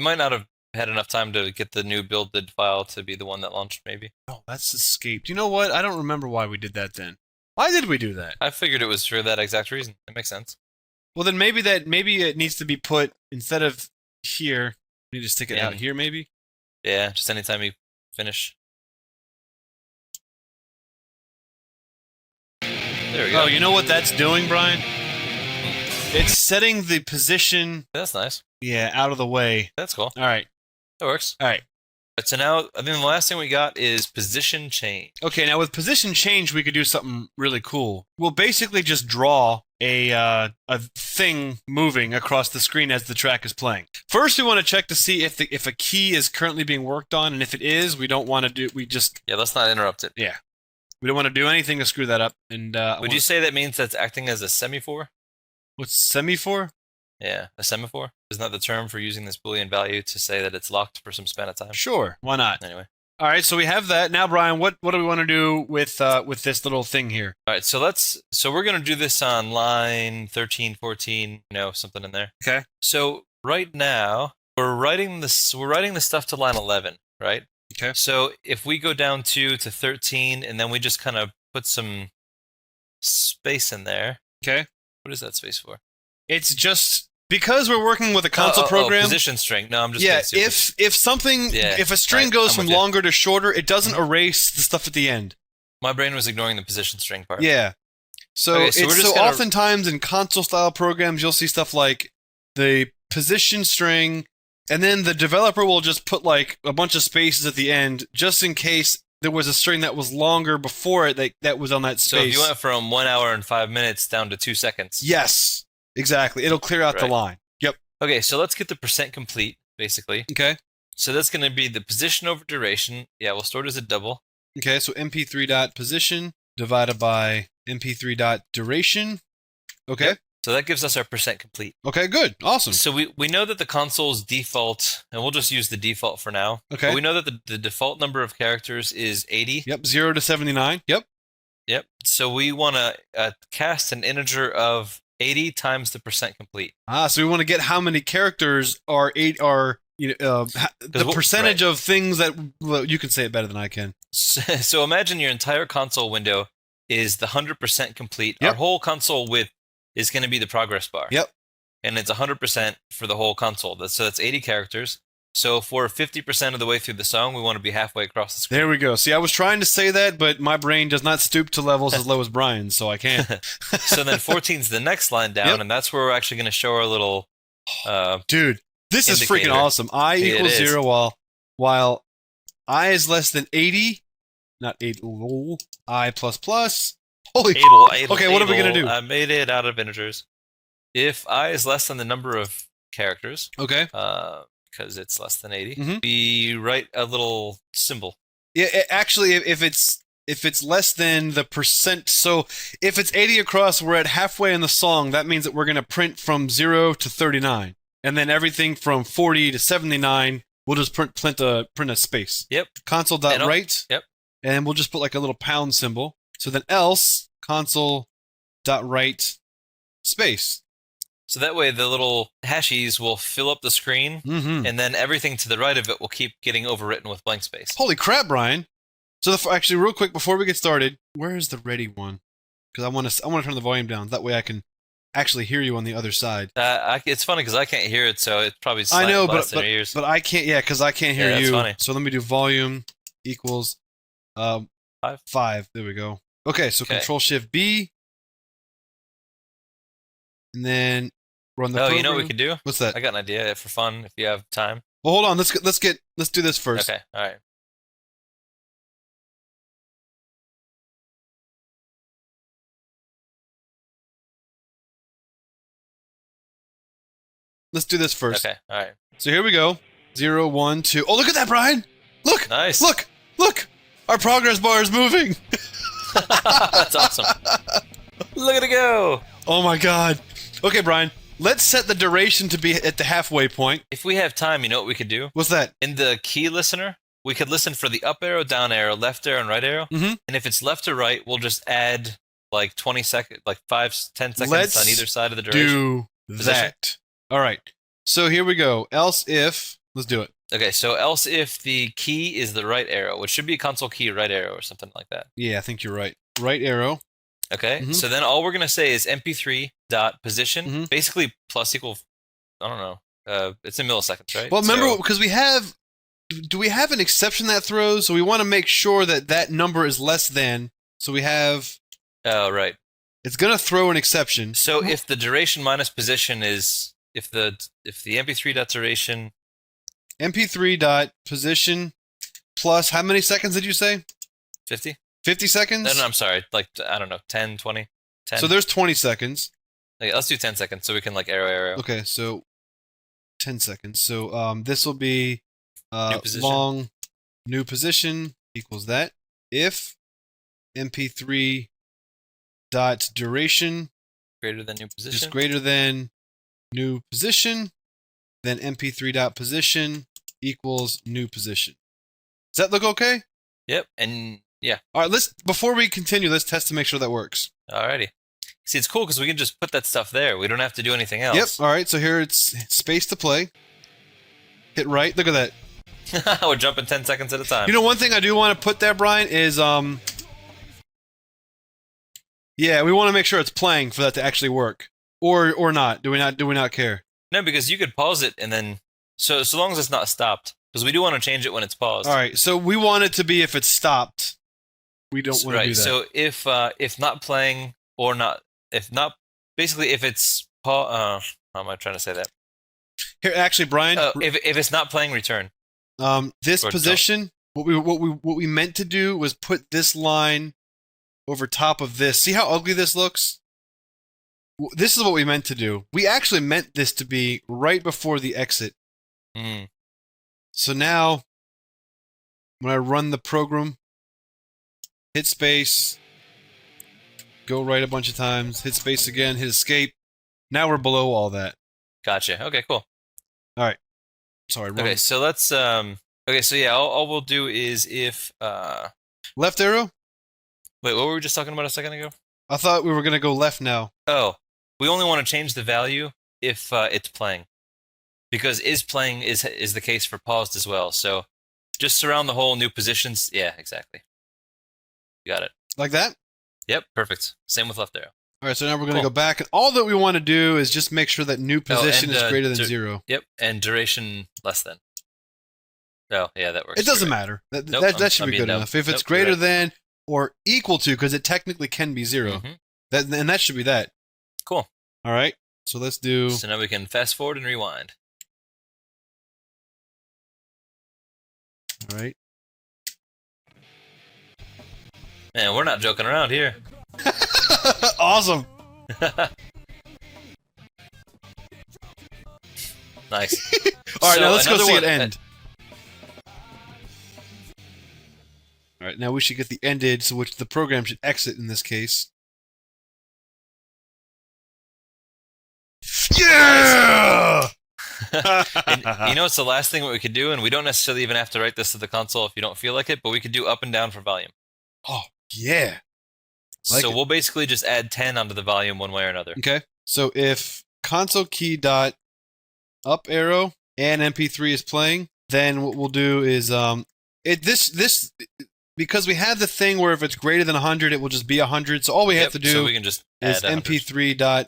Speaker 2: might not have had enough time to get the new builded file to be the one that launched, maybe.
Speaker 1: Oh, that's escaped. You know what? I don't remember why we did that then. Why did we do that?
Speaker 2: I figured it was for that exact reason. It makes sense.
Speaker 1: Well, then maybe it needs to be put instead of here. We need to stick it
Speaker 2: Yeah.
Speaker 1: out here, maybe.
Speaker 2: Yeah, just anytime you finish. There we go.
Speaker 1: Oh, you know what that's doing, Brian? It's setting the position,
Speaker 2: That's nice.
Speaker 1: out of the way.
Speaker 2: That's cool.
Speaker 1: All right.
Speaker 2: That works.
Speaker 1: All right.
Speaker 2: But so now, I think the last thing we got is position change.
Speaker 1: Okay, now with position change, we could do something really cool. We'll basically just draw a thing moving across the screen as the track is playing. First, we want to check to see if a key is currently being worked on, and if it is, we don't want to do.
Speaker 2: Yeah, let's not interrupt it.
Speaker 1: We don't want to do anything to screw that up. And
Speaker 2: Would you say that means that's acting as a semaphore?
Speaker 1: what's semaphore?
Speaker 2: Yeah, a semaphore. Isn't that the term for using this Boolean value to say that it's locked for some span of time?
Speaker 1: Sure, why not?
Speaker 2: Anyway.
Speaker 1: All right, so we have that. Now, Brian, what do we want to do with this little thing here?
Speaker 2: All right, so we're going to do this on line 13, 14, something in there.
Speaker 1: Okay.
Speaker 2: So right now, we're writing the stuff to line 11, right?
Speaker 1: Okay.
Speaker 2: So if we go down 2 to 13, and then we just kind of put some space in there.
Speaker 1: Okay.
Speaker 2: What is that space for?
Speaker 1: It's just because we're working with a console program.
Speaker 2: Position string. No, I'm just
Speaker 1: Yeah,
Speaker 2: being stupid.
Speaker 1: if a string
Speaker 2: Right,
Speaker 1: goes
Speaker 2: I'm
Speaker 1: from
Speaker 2: with you.
Speaker 1: longer to shorter, it doesn't erase the stuff at the end.
Speaker 2: My brain was ignoring the position string part.
Speaker 1: Yeah. So
Speaker 2: Okay, so we're just gonna-
Speaker 1: oftentimes in console style programs, you'll see stuff like the position string, and then the developer will just put like a bunch of spaces at the end, just in case there was a string that was longer before it that was on that
Speaker 2: So if
Speaker 1: space.
Speaker 2: you went from 1 hour and 5 minutes down to 2 seconds.
Speaker 1: Yes, exactly. It'll clear out the
Speaker 2: Right.
Speaker 1: line. Yep.
Speaker 2: Okay, so let's get the percent complete, basically.
Speaker 1: Okay.
Speaker 2: So that's going to be the position over duration. Yeah, we'll store it as a double.
Speaker 1: Okay. So mp3.position divided by mp3.duration. Okay.
Speaker 2: Yep. So that gives us our percent complete.
Speaker 1: Okay. Good. Awesome.
Speaker 2: So we know that the console's default, and we'll just use the default for now.
Speaker 1: Okay.
Speaker 2: But we know that the default number of characters is 80.
Speaker 1: Yep. 0 to 79. Yep.
Speaker 2: Yep. So we want to cast an integer of 80 times the percent complete.
Speaker 1: So we want to get how many characters the percentage of things that, well, you can say it better than I can.
Speaker 2: So imagine your entire console window is the 100% complete.
Speaker 1: Yep.
Speaker 2: Our whole console width is going to be the progress bar.
Speaker 1: Yep.
Speaker 2: And it's 100% for the whole console. So that's 80 characters. So if we're 50% of the way through the song, we want to be halfway across the screen.
Speaker 1: There we go. See, I was trying to say that, but my brain does not stoop to levels as low as Brian's, so I can't.
Speaker 2: So then 14 is the next line down,
Speaker 1: Yep.
Speaker 2: and that's where we're actually going to show our little...
Speaker 1: Dude, this is freaking
Speaker 2: Indicator.
Speaker 1: awesome. I
Speaker 2: It
Speaker 1: equals
Speaker 2: is.
Speaker 1: 0 while I is less than 80. Not 8. Lol. I plus plus. Holy
Speaker 2: Able,
Speaker 1: Okay, what are we gonna do?
Speaker 2: I made it out of integers. If I is less than the number of characters,
Speaker 1: Okay.
Speaker 2: because it's less than 80,
Speaker 1: Mhm.
Speaker 2: we write a little symbol.
Speaker 1: Yeah, actually, if it's if it's less than the percent. So if it's 80 across, we're at halfway in the song. That means that we're going to print from 0 to 39. And then everything from 40 to 79, we'll just print a space.
Speaker 2: Yep.
Speaker 1: Console.write.
Speaker 2: Yep.
Speaker 1: And we'll just put like a little pound symbol. So then else console.write space.
Speaker 2: So that way the little hashies will fill up the screen, and then everything to the right of it will keep getting overwritten with blank space.
Speaker 1: Holy crap, Brian! So actually, real quick before we get started, where is the ready one? Because I want to turn the volume down. That way I can actually hear you on the other side.
Speaker 2: It's funny because I can't hear it, so it's probably
Speaker 1: I know,
Speaker 2: but ears.
Speaker 1: But I can't. Yeah, because I can't hear you.
Speaker 2: That's funny.
Speaker 1: So let me do volume equals 5. There we go. Okay, so Control Shift B, and then run the.
Speaker 2: You know what we could do?
Speaker 1: What's that?
Speaker 2: I got an idea for fun if you have time.
Speaker 1: Well, hold on. Let's do this first.
Speaker 2: Okay. All right.
Speaker 1: Let's do this first.
Speaker 2: Okay. All right.
Speaker 1: So here we go. 0, 1, 2. Oh, look at that, Brian! Look!
Speaker 2: Nice.
Speaker 1: Look! Our progress bar is moving.
Speaker 2: That's awesome. Look at it go!
Speaker 1: Oh my god. Okay, Brian. Let's set the duration to be at the halfway point.
Speaker 2: If we have time, you know what we could do?
Speaker 1: What's that?
Speaker 2: In the key listener, we could listen for the up arrow, down arrow, left arrow, and right arrow. And if it's left to right, we'll just add like 20 seconds, like 5-10 seconds on either side of the duration.
Speaker 1: Do that. All right. So here we go. Else if. Let's do it.
Speaker 2: Okay, so else if the key is the right arrow, which should be console key right arrow or something like that.
Speaker 1: Yeah, I think you're right. Right arrow.
Speaker 2: Okay, so then all we're going to say is mp3.position, basically plus equal, I don't know, it's in milliseconds, right?
Speaker 1: Well, remember, because do we have an exception that throws? So we want to make sure that that number is less than, so we have...
Speaker 2: Oh, right.
Speaker 1: It's going to throw an exception.
Speaker 2: So if the duration minus position is, if the mp3.duration...
Speaker 1: mp3.position plus, how many seconds did you say?
Speaker 2: 50?
Speaker 1: 50 seconds?
Speaker 2: No, I'm sorry. Like, I don't know, 10, 20? 10?
Speaker 1: So there's 20 seconds.
Speaker 2: Okay, let's do 10 seconds so we can, like, arrow.
Speaker 1: Okay, so 10 seconds. So this will be
Speaker 2: New position.
Speaker 1: long new position equals that. If mp3 dot duration
Speaker 2: Greater than new position.
Speaker 1: is greater than new position, then mp3 dot position equals new position. Does that look okay?
Speaker 2: Yep, and yeah.
Speaker 1: All right, before we continue, let's test to make sure that works.
Speaker 2: Alrighty. See, it's cool because we can just put that stuff there. We don't have to do anything else.
Speaker 1: Yep. All right, so here it's space to play. Hit right. Look at that.
Speaker 2: We're jumping 10 seconds at a time.
Speaker 1: You know, one thing I do want to put there, Brian, is yeah, we want to make sure it's playing for that to actually work, or not. Do we not care?
Speaker 2: No, because you could pause it and then so long as it's not stopped, because we do want to change it when it's paused.
Speaker 1: All right, so we want it to be if it's stopped. We don't want to do that.
Speaker 2: So if not playing or not, if not, basically if it's how am I trying to say that?
Speaker 1: Here, actually, Brian.
Speaker 2: If it's not playing, return.
Speaker 1: This position, what we meant to do was put this line over top of this. See how ugly this looks? This is what we meant to do. We actually meant this to be right before the exit. So now, when I run the program, hit space, go right a bunch of times, hit space again, hit escape. Now we're below all that.
Speaker 2: Gotcha. Okay, cool.
Speaker 1: All right. Sorry. Wrong.
Speaker 2: Okay, so let's okay, so yeah, all we'll do is if
Speaker 1: left arrow?
Speaker 2: Wait, what were we just talking about a second ago?
Speaker 1: I thought we were gonna go left now.
Speaker 2: Oh, we only want to change the value if it's playing, because is playing is the case for paused as well. So just surround the whole new positions. Yeah, exactly. You got it.
Speaker 1: Like that?
Speaker 2: Yep, perfect. Same with left arrow.
Speaker 1: All right, so now we're going to go back, and all that we want to do is just make sure that new position is greater than 0.
Speaker 2: Yep, and duration less than. Oh, yeah, that works.
Speaker 1: It doesn't matter. That should be good enough. If it's greater than or equal to, because it technically can be 0, and that should be that.
Speaker 2: Cool.
Speaker 1: All right, so let's do...
Speaker 2: So now we can fast forward and rewind.
Speaker 1: All right.
Speaker 2: Man, we're not joking around here.
Speaker 1: Awesome.
Speaker 2: Nice.
Speaker 1: All right, now let's go see it end. All right,
Speaker 5: right, now we should get the ended, so which the program should exit in this case. Yeah!
Speaker 2: And you know, it's the last thing what we could do, and we don't necessarily even have to write this to the console if you don't feel like it, but we could do up and down for volume.
Speaker 5: Oh, yeah.
Speaker 2: So we'll basically just add 10 onto the volume one way or another.
Speaker 5: Okay. So if console key dot up arrow and MP3 is playing, then what we'll do is this because we have the thing where if it's greater than 100, it will just be 100. So all we have to do
Speaker 2: so we can just
Speaker 5: is
Speaker 2: add 100.
Speaker 5: MP3 dot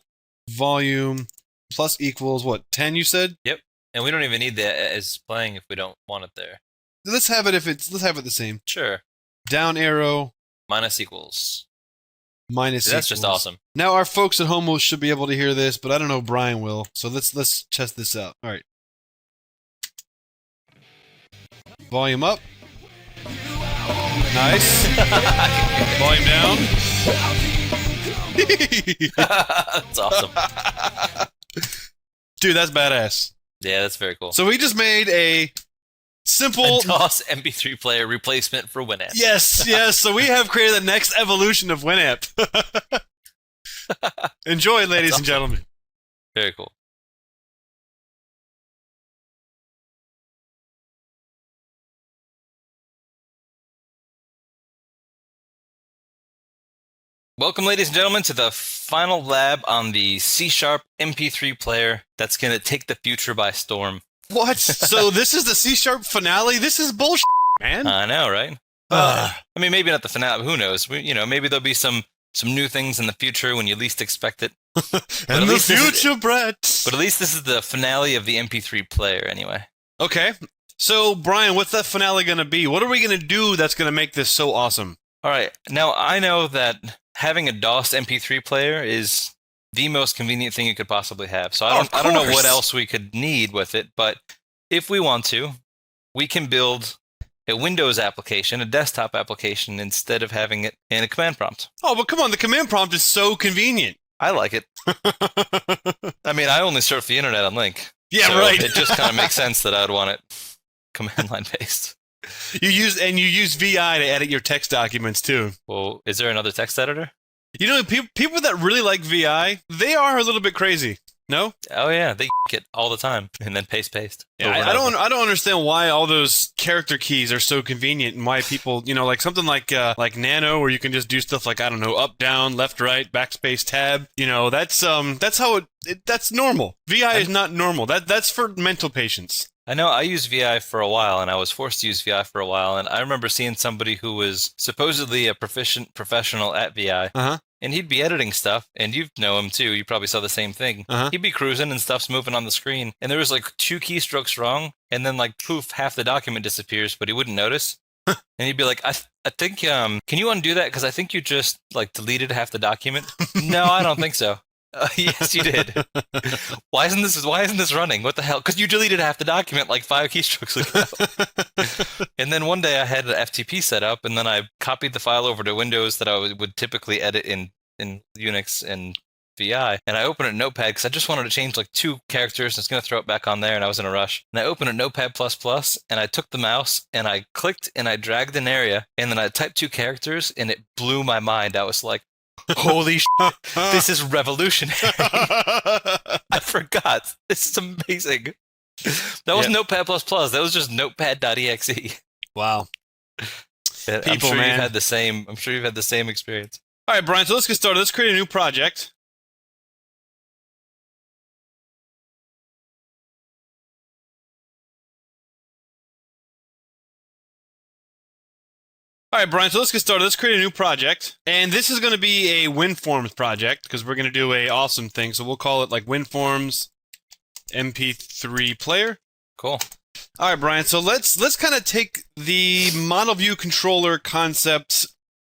Speaker 5: volume plus equals what, 10 you said?
Speaker 2: Yep. And we don't even need that as playing if we don't want it there.
Speaker 5: Let's have it the same.
Speaker 2: Sure.
Speaker 5: Down arrow
Speaker 2: Minus equals.
Speaker 5: minus
Speaker 2: That's just
Speaker 5: equals.
Speaker 2: awesome.
Speaker 5: Now our folks at home should be able to hear this, but I don't know if Brian will. So let's test this out. All right. Volume up. Nice. Volume down.
Speaker 2: That's awesome.
Speaker 5: Dude, that's badass.
Speaker 2: Yeah, that's very cool.
Speaker 5: So we just made a simple
Speaker 2: DOS MP3 player replacement for Winamp.
Speaker 5: Yes. So we have created the next evolution of Winamp. Enjoy, ladies and gentlemen.
Speaker 2: Very cool. Welcome, ladies and gentlemen, to the final lab on the C# MP3 player that's going to take the future by storm.
Speaker 5: What? So this is the C# finale? This is bullshit, man.
Speaker 2: I know, right? I mean, maybe not the finale. Who knows? Maybe there'll be some new things in the future when you least expect it.
Speaker 5: And the future, Brett.
Speaker 2: But at least this is the finale of the MP3 player, anyway.
Speaker 5: Okay. So, Brian, what's that finale going to be? What are we going to do that's going to make this so awesome?
Speaker 2: All right. Now, I know that having a DOS MP3 player is the most convenient thing you could possibly have. So I don't know what else we could need with it, but if we want to, we can build a Windows application, a desktop application, instead of having it in a command prompt.
Speaker 5: Oh, but come on, the command prompt is so convenient.
Speaker 2: I like it. I mean, I only surf the internet on LINQ.
Speaker 5: Yeah,
Speaker 2: so
Speaker 5: right.
Speaker 2: It just kind of makes sense that I would want it command line based.
Speaker 5: You use VI to edit your text documents too.
Speaker 2: Well, is there another text editor?
Speaker 5: You know, people that really like VI, they are a little bit crazy. No?
Speaker 2: Oh yeah, they it all the time and then paste.
Speaker 5: Yeah, I don't understand why all those character keys are so convenient and why people, like something like Nano, where you can just do stuff like, I don't know, up, down, left, right, backspace, tab. That's how that's normal. VI is not normal. That's for mental patients.
Speaker 2: I know I used VI for a while, and I was forced to use VI for a while, and I remember seeing somebody who was supposedly a proficient professional at VI, and he'd be editing stuff, and you know him too, you probably saw the same thing. He'd be cruising and stuff's moving on the screen, and there was like 2 keystrokes wrong, and then like poof, half the document disappears, but he wouldn't notice. And he'd be like, I think, can you undo that? Because I think you just like deleted half the document. No, I don't think so. Yes, you did. Why isn't this running? What the hell? Because you deleted half the document like 5 keystrokes ago. And then one day I had an FTP set up, and then I copied the file over to Windows that I would typically edit in Unix and VI, and I opened a Notepad because I just wanted to change like 2 characters, and it's going to throw it back on there, and I was in a rush. And I opened a Notepad++, and I took the mouse, and I clicked, and I dragged an area, and then I typed 2 characters, and it blew my mind. I was like, holy shit, this is revolutionary. I forgot. This is amazing. That wasn't Notepad++. That was just notepad.exe.
Speaker 5: Wow.
Speaker 2: I'm sure you've had the same experience.
Speaker 5: All right, Brian, so let's get started. Let's create a new project. All right, Brian, so let's get started. Let's create a new project. And this is going to be a WinForms project because we're going to do a awesome thing. So we'll call it like WinForms MP3 Player.
Speaker 2: Cool.
Speaker 5: All right, Brian, so let's kind of take the model view controller concept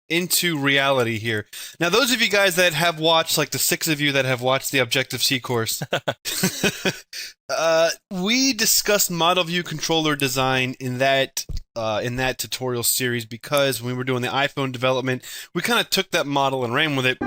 Speaker 5: into reality here. Now, those of you guys that have watched, like the 6 of you that have watched the Objective-C course, we discussed model view controller design in that tutorial series because when we were doing the iPhone development, we kind of took that model and ran with it.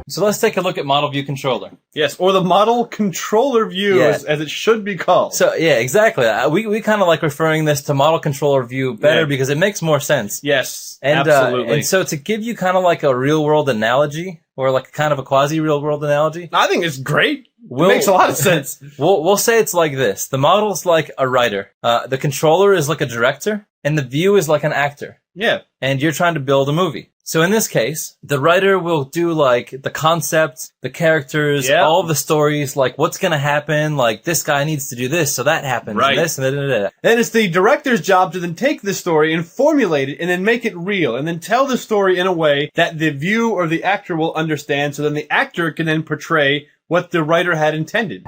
Speaker 4: So let's take a look at model view controller.
Speaker 6: Yes, or the model controller view, as it should be called.
Speaker 4: So yeah, exactly. We kind of like referring this to model controller view better because it makes more sense.
Speaker 6: Yes,
Speaker 4: and,
Speaker 6: absolutely.
Speaker 4: And so to give you kind of like a real world analogy, or like kind of a quasi real world analogy,
Speaker 6: I think it's great. It makes a lot of sense.
Speaker 4: We'll say it's like this: the model's like a writer, the controller is like a director, and the view is like an actor.
Speaker 6: Yeah.
Speaker 4: And you're trying to build a movie. So in this case, the writer will do like the concept, the characters, all the stories, like what's going to happen, like this guy needs to do this, so that happens, and this, and da.
Speaker 6: Then it's the director's job to then take the story and formulate it and then make it real and then tell the story in a way that the view or the actor will understand, so then the actor can then portray what the writer had intended.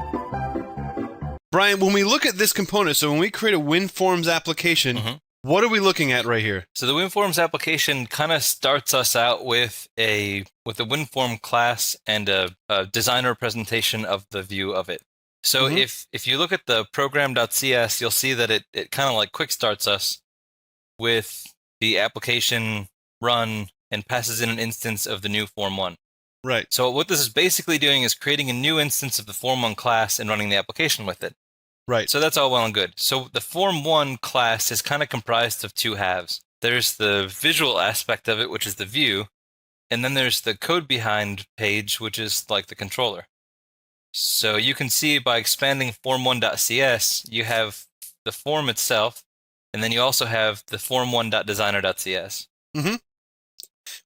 Speaker 5: Brian, when we look at this component, so when we create a WinForms application, what are we looking at right here?
Speaker 2: So the WinForms application kind of starts us out with a WinForm class and a designer presentation of the view of it. So if you look at the program.cs, you'll see that it kind of like quick starts us with the application run and passes in an instance of the new form1.
Speaker 5: Right.
Speaker 2: So what this is basically doing is creating a new instance of the form1 class and running the application with it.
Speaker 5: Right.
Speaker 2: So that's all well and good. So the form1 class is kind of comprised of two halves. There's the visual aspect of it, which is the view, and then there's the code behind page, which is like the controller. So you can see by expanding form1.cs, you have the form itself, and then you also have the form1.designer.cs.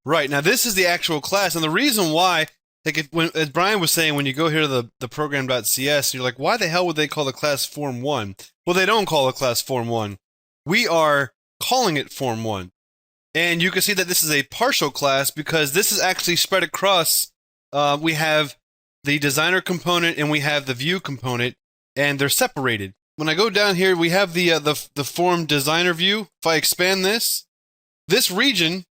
Speaker 5: Right. Now this is the actual class, and the reason why, like as Brian was saying, when you go here to the program.cs, you're like, why the hell would they call the class form1? Well, they don't call the class form1. We are calling it form1. And you can see that this is a partial class because this is actually spread across. We have the designer component and we have the view component, and they're separated. When I go down here, we have the form designer view. If I expand this region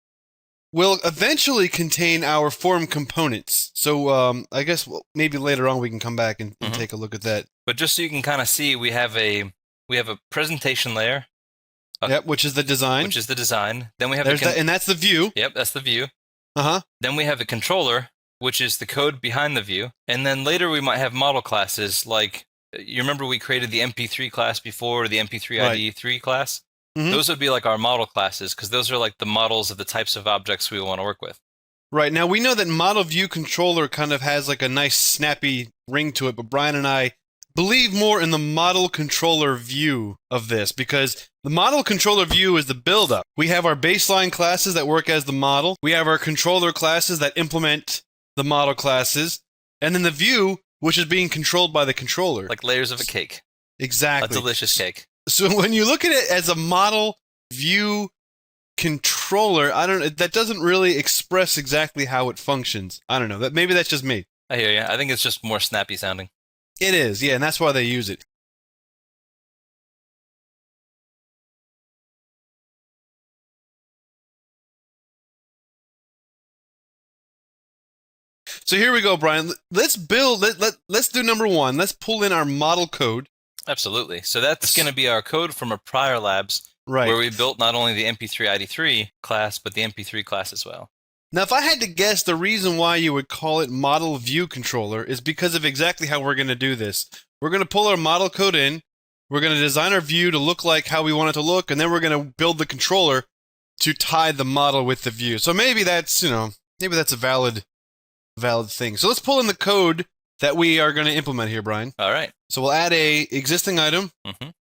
Speaker 5: will eventually contain our form components. So I guess maybe later on we can come back and take a look at that.
Speaker 2: But just so you can kind of see, we have a presentation layer.
Speaker 5: Yep, which is the design.
Speaker 2: Which is the design. Then we have
Speaker 5: and that's the view.
Speaker 2: Yep, that's the view.
Speaker 5: Then
Speaker 2: we have the controller, which is the code behind the view. And then later we might have model classes, like you remember we created the MP3 class before, or the MP3 ID3 class. Those would be like our model classes, because those are like the models of the types of objects we want to work with.
Speaker 5: Right. Now, we know that model view controller kind of has like a nice snappy ring to it, but Brian and I believe more in the model controller view of this, because the model controller view is the build-up. We have our baseline classes that work as the model. We have our controller classes that implement the model classes. And then the view, which is being controlled by the controller.
Speaker 2: Like layers of a cake.
Speaker 5: Exactly.
Speaker 2: A delicious cake.
Speaker 5: So when you look at it as a model view controller, that doesn't really express exactly how it functions. I don't know. Maybe that's just me.
Speaker 2: I hear you. I think it's just more snappy sounding.
Speaker 5: It is, yeah, and that's why they use it. So here we go, Brian. Let's build. Let's do number one. Let's pull in our model code.
Speaker 2: Absolutely. So that's going to be our code from our prior labs, where we built not only the MP3 ID3 class, but the MP3 class as well.
Speaker 5: Now, if I had to guess, the reason why you would call it model view controller is because of exactly how we're going to do this. We're going to pull our model code in. We're going to design our view to look like how we want it to look, and then we're going to build the controller to tie the model with the view. So maybe that's, maybe that's a valid thing. So let's pull in the code that we are going to implement here, Brian.
Speaker 2: All right.
Speaker 5: So we'll add a existing item. And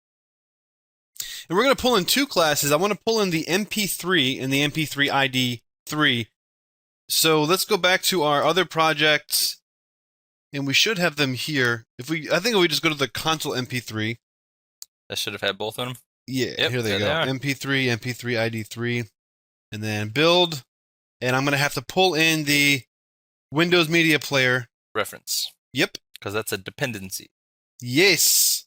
Speaker 5: we're going to pull in two classes. I want to pull in the MP3 and the MP3 ID3. So let's go back to our other projects, and we should have them here. I think if we just go to the Console MP3.
Speaker 2: That should have had both of them.
Speaker 5: Yeah,
Speaker 2: yep,
Speaker 5: here they go. MP3, MP3 ID3, and then build. And I'm going to have to pull in the Windows Media Player
Speaker 2: reference.
Speaker 5: Yep.
Speaker 2: Because that's a dependency.
Speaker 5: Yes.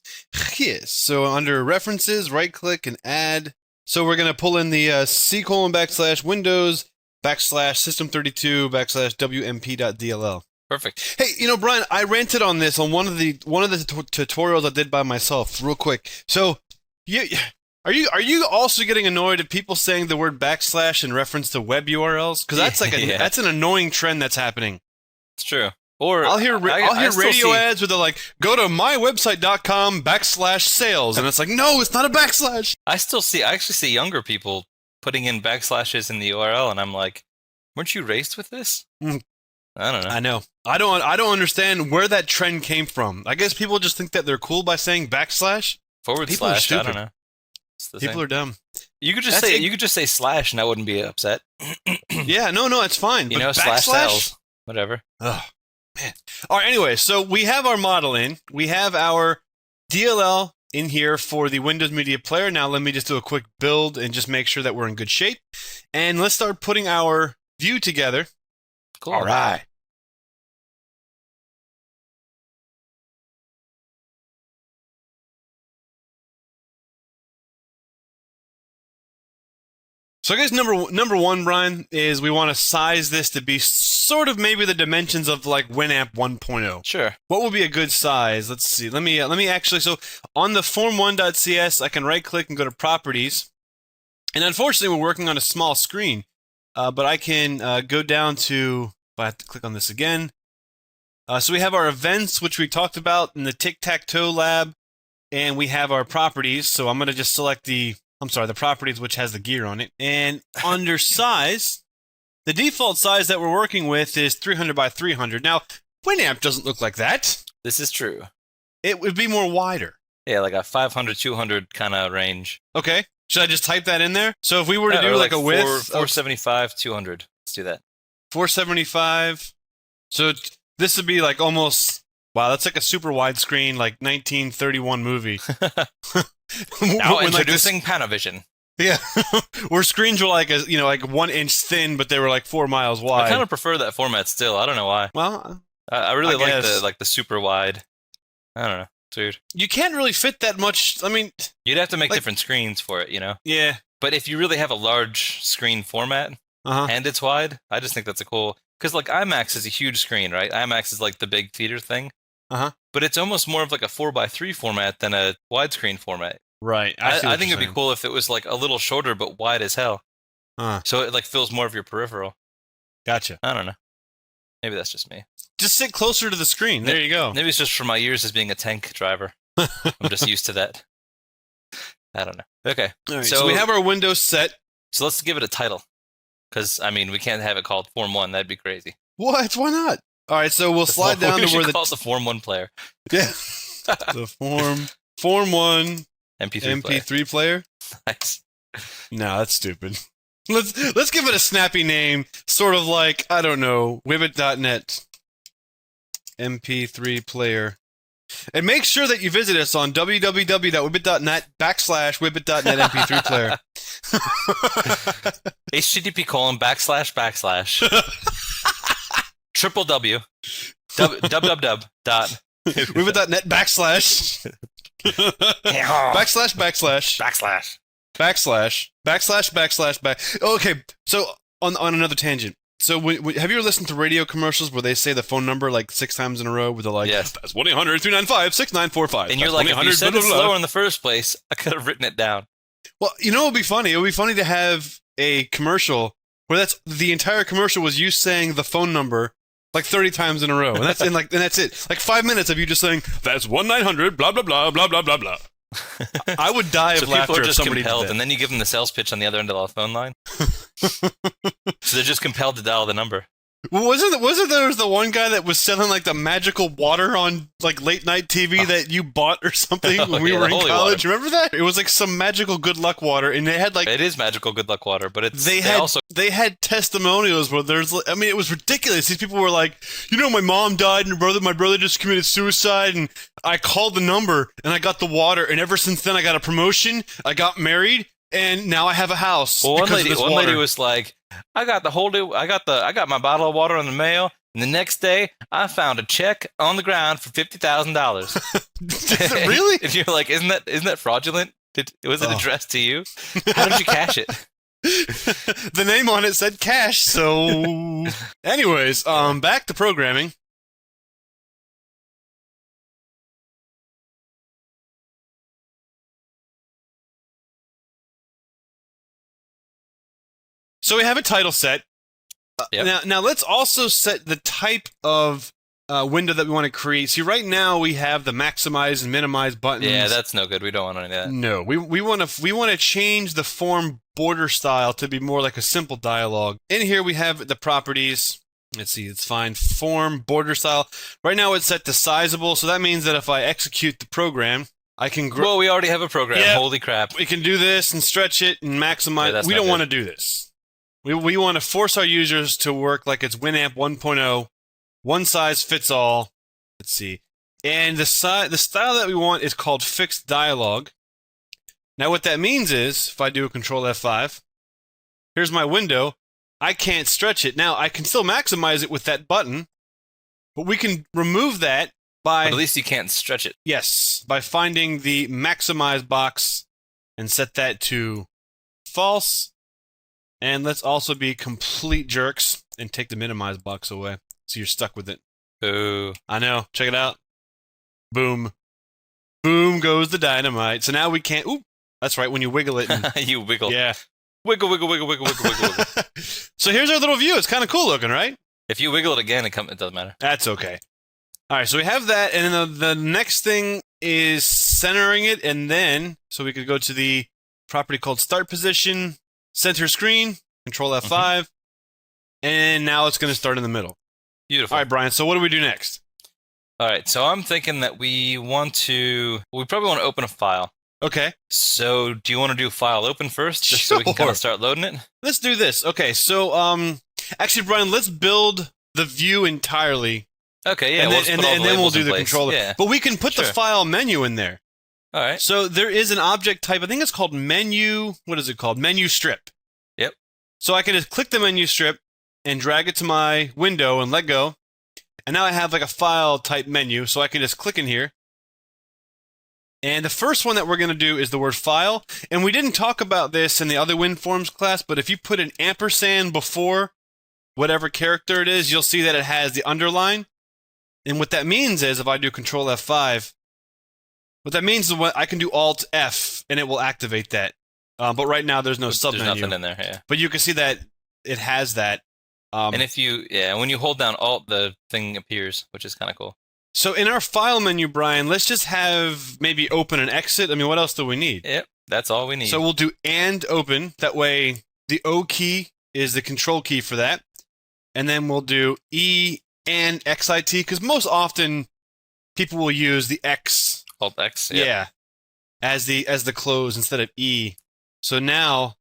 Speaker 5: Yes. So under references, right click and add. So we're going to pull in the /Windows /system32 /wmp.dll.
Speaker 2: Perfect.
Speaker 5: Hey, Brian, I ranted on this on one of the tutorials I did by myself, real quick. So, are you also getting annoyed at people saying the word / in reference to web URLs? Because that's like that's an annoying trend that's happening.
Speaker 2: It's true. Or
Speaker 1: I'll hear
Speaker 2: I still
Speaker 1: radio
Speaker 2: see-
Speaker 1: ads where they're like, go to mywebsite.com/sales, and it's like, no, it's not a backslash.
Speaker 2: I actually see younger people putting in backslashes in the URL, and I'm like, weren't you raised with this?
Speaker 1: Mm.
Speaker 2: I don't know.
Speaker 1: I know. I don't understand where that trend came from. I guess people just think that they're cool by saying backslash.
Speaker 2: Forward
Speaker 1: People are
Speaker 2: slash. I
Speaker 1: stupid.
Speaker 2: don't know. It's the
Speaker 1: People
Speaker 2: same.
Speaker 1: are dumb.
Speaker 2: You could just say slash, and I wouldn't be upset.
Speaker 1: Yeah, no, it's fine.
Speaker 2: You
Speaker 1: But
Speaker 2: know, slash sales, whatever.
Speaker 1: Oh, man. All right, anyway, so we have our model in. We have our DLL in here for the Windows Media Player. Now let me just do a quick build and just make sure that we're in good shape. And let's start putting our view together.
Speaker 2: Cool.
Speaker 1: All right. So I guess number one, Brian, is we want to size this to be sort of maybe the dimensions of like Winamp 1.0.
Speaker 2: Sure.
Speaker 1: What would be a good size? Let's see. Let me actually. So on the form1.cs, I can right click and go to properties. And unfortunately, we're working on a small screen, but I can go down to. I have to click on this again. So we have our events, which we talked about in the TicTacToe lab, and we have our properties. So I'm going to just select the properties, which has the gear on it. And under size, the default size that we're working with is 300 by 300. Now, Winamp doesn't look like that.
Speaker 2: This is true.
Speaker 1: It would be more wider.
Speaker 2: Yeah, like a 500, 200 kind of range.
Speaker 1: Okay. Should I just type that in there? So if we were to do
Speaker 2: or
Speaker 1: like a width of
Speaker 2: 475, 200. Let's do that.
Speaker 1: 475. So this would be like almost, wow, that's like a super widescreen, like 1931 movie.
Speaker 2: Now
Speaker 1: When, like,
Speaker 2: introducing Panavision.
Speaker 1: Yeah, where screens were like like 1 inch thin, but they were like 4 miles wide.
Speaker 2: I kind of prefer that format still. I don't know why.
Speaker 1: Well,
Speaker 2: I really
Speaker 1: I
Speaker 2: like
Speaker 1: guess.
Speaker 2: the super wide. I don't know, dude.
Speaker 1: you can't really fit that much. I mean,
Speaker 2: You'd have to make
Speaker 1: Like-
Speaker 2: different screens for it, you know.
Speaker 1: yeah.
Speaker 2: But if you really have a large screen format
Speaker 1: Uh-huh.
Speaker 2: and it's wide, I just think that's a cool. Because like IMAX is a huge screen, right? IMAX is like the big theater thing.
Speaker 1: Uh-huh.
Speaker 2: But it's almost more of like a 4:3 format than a widescreen format.
Speaker 1: Right.
Speaker 2: I think it'd be cool if it was like a little shorter but wide as hell. So it like fills more of your peripheral.
Speaker 1: Gotcha.
Speaker 2: I don't know. Maybe that's just me.
Speaker 1: Just sit closer to the screen. There you go.
Speaker 2: Maybe it's just from my years as being a tank driver. I'm just used to that. I don't know. Okay.
Speaker 1: All right,
Speaker 2: So-
Speaker 1: so we have our Windows set.
Speaker 2: So let's give it a title. Because, I mean, we can't have it called Form 1. That'd be crazy.
Speaker 1: What? Why not? All right, so we'll slide down
Speaker 2: we
Speaker 1: to where
Speaker 2: should
Speaker 1: the
Speaker 2: call it the Form 1 player.
Speaker 1: yeah the form 1
Speaker 2: MP3 player.
Speaker 1: MP3 player.
Speaker 2: Nice.
Speaker 1: No, that's stupid. Let's give it a snappy name, sort of like, I don't know, Wibbit.net MP3 player. And make sure that you visit us on www.wibbit.net/wibbit.net MP3 player.
Speaker 2: http:// triple W www dot
Speaker 1: Wibbit.net / Okay, so on another tangent. So have you ever listened to radio commercials where they say the phone number like 6 times in a row? Where they're like,
Speaker 2: Yes.
Speaker 1: "That's 1-800-395-6945."
Speaker 2: And you're
Speaker 1: That's
Speaker 2: like, if you
Speaker 1: 1-800
Speaker 2: said
Speaker 1: blah,
Speaker 2: it
Speaker 1: blah, blah.
Speaker 2: slower in the first place, I could have written it down.
Speaker 1: Well, you know what would be funny? It would be funny to have a commercial where that's the entire commercial was you saying the phone number like 30 times in a row, and that's and that's it. Like 5 minutes of you just saying that's 1-900 blah blah blah blah blah blah blah. I would die of
Speaker 2: So people
Speaker 1: laughter
Speaker 2: are
Speaker 1: if
Speaker 2: just
Speaker 1: somebody
Speaker 2: compelled,
Speaker 1: did
Speaker 2: and
Speaker 1: that.
Speaker 2: then you give them the sales pitch on the other end of the phone line. So they're just compelled to dial the number.
Speaker 1: Wasn't there was the one guy that was selling like the magical water on like late night TV that you bought or something when we
Speaker 2: yeah,
Speaker 1: were
Speaker 2: the
Speaker 1: in
Speaker 2: holy
Speaker 1: college?
Speaker 2: water.
Speaker 1: Remember that? It was like some magical good luck water, and they had like
Speaker 2: It is magical good luck water, but it's
Speaker 1: they had testimonials where there's, I mean, it was ridiculous. These people were like, my mom died and my brother just committed suicide, and I called the number and I got the water, and ever since then I got a promotion, I got married, and now I have a house.
Speaker 2: Well,
Speaker 1: because of this
Speaker 2: one
Speaker 1: water.
Speaker 2: lady was like, I got my bottle of water in the mail, and the next day I found a check on the ground for $50,000.
Speaker 1: Really?
Speaker 2: And you're like, isn't that fraudulent? Was it
Speaker 1: Oh.
Speaker 2: addressed to you? How did you cash it?
Speaker 1: The name on it said cash, so anyways, back to programming. So we have a title set,
Speaker 2: Yep.
Speaker 1: Now let's also set the type of window that we want to create. See, right now we have the maximize and minimize buttons.
Speaker 2: Yeah, that's no good. We don't want any of that.
Speaker 1: No, we want to change the form border style to be more like a simple dialogue. In here we have the properties. Let's see, it's fine. Form border style. Right now it's set to sizable, so that means that if I execute the program, I can grow.
Speaker 2: Well, we already have a program.
Speaker 1: Yeah.
Speaker 2: Holy crap.
Speaker 1: We can do this and stretch it and maximize.
Speaker 2: Yeah,
Speaker 1: we
Speaker 2: not
Speaker 1: don't want to
Speaker 2: good.
Speaker 1: do this. We want to force our users to work like it's Winamp 1.0. One size fits all. Let's see. And the style that we want is called fixed dialogue. Now what that means is, if I do a Control F5, here's my window. I can't stretch it. Now I can still maximize it with that button, but we can remove that by...
Speaker 2: But at least you can't stretch it.
Speaker 1: Yes, by finding the maximize box and set that to false. And let's also be complete jerks and take the minimize box away. So you're stuck with it.
Speaker 2: Boo.
Speaker 1: I know. Check it out. Boom. Boom goes the dynamite. So now we can't... Oop. That's right, when you wiggle it. And,
Speaker 2: You wiggle.
Speaker 1: yeah.
Speaker 2: Wiggle, wiggle, wiggle, wiggle, wiggle, wiggle, wiggle.
Speaker 1: So here's our little view. It's kind of cool looking, right?
Speaker 2: If you wiggle it again, it doesn't matter.
Speaker 1: That's okay. All right, so we have that. And then the next thing is centering it. And then, so we could go to the property called start position, center screen, Control F5. And now it's going to start in the middle.
Speaker 2: Beautiful.
Speaker 1: All right, Brian, so what do we do next?
Speaker 2: All right, so I'm thinking that we probably want to open a file.
Speaker 1: Okay.
Speaker 2: So do you want to do file open first, just so we can kind
Speaker 1: Sure.
Speaker 2: of start loading it?
Speaker 1: Let's do this. Okay, so actually, Brian, let's build the view entirely,
Speaker 2: Okay, yeah.
Speaker 1: and
Speaker 2: we'll
Speaker 1: then,
Speaker 2: just
Speaker 1: and
Speaker 2: put all
Speaker 1: then, and then we'll
Speaker 2: labels
Speaker 1: do
Speaker 2: in
Speaker 1: the
Speaker 2: place.
Speaker 1: controller.
Speaker 2: Yeah.
Speaker 1: But we can put the
Speaker 2: Sure.
Speaker 1: file menu in there.
Speaker 2: All right.
Speaker 1: So there is an object type. I think it's called menu. What is it called? Menu strip.
Speaker 2: Yep.
Speaker 1: So I can just click the menu strip and drag it to my window and let go. And now I have like a file type menu. So I can just click in here. And the first one that we're going to do is the word file. And we didn't talk about this in the other WinForms class, but if you put an ampersand before whatever character it is, you'll see that it has the underline. And what that means is, if I do Control F5, what that means is I can do Alt F and it will activate that. But right now there's no submenu.
Speaker 2: There's nothing in there, yeah.
Speaker 1: But you can see that it has that.
Speaker 2: And when you hold down Alt, the thing appears, which is kind of cool.
Speaker 1: So in our file menu, Brian, let's just have maybe open and exit. I mean, what else do we need?
Speaker 2: Yep, that's all we need.
Speaker 1: So we'll do and open. That way the O key is the control key for that. And then we'll do E and XIT, because most often people will use the X.
Speaker 2: Alt X, yep.
Speaker 1: Yeah. As the close instead of E. So now,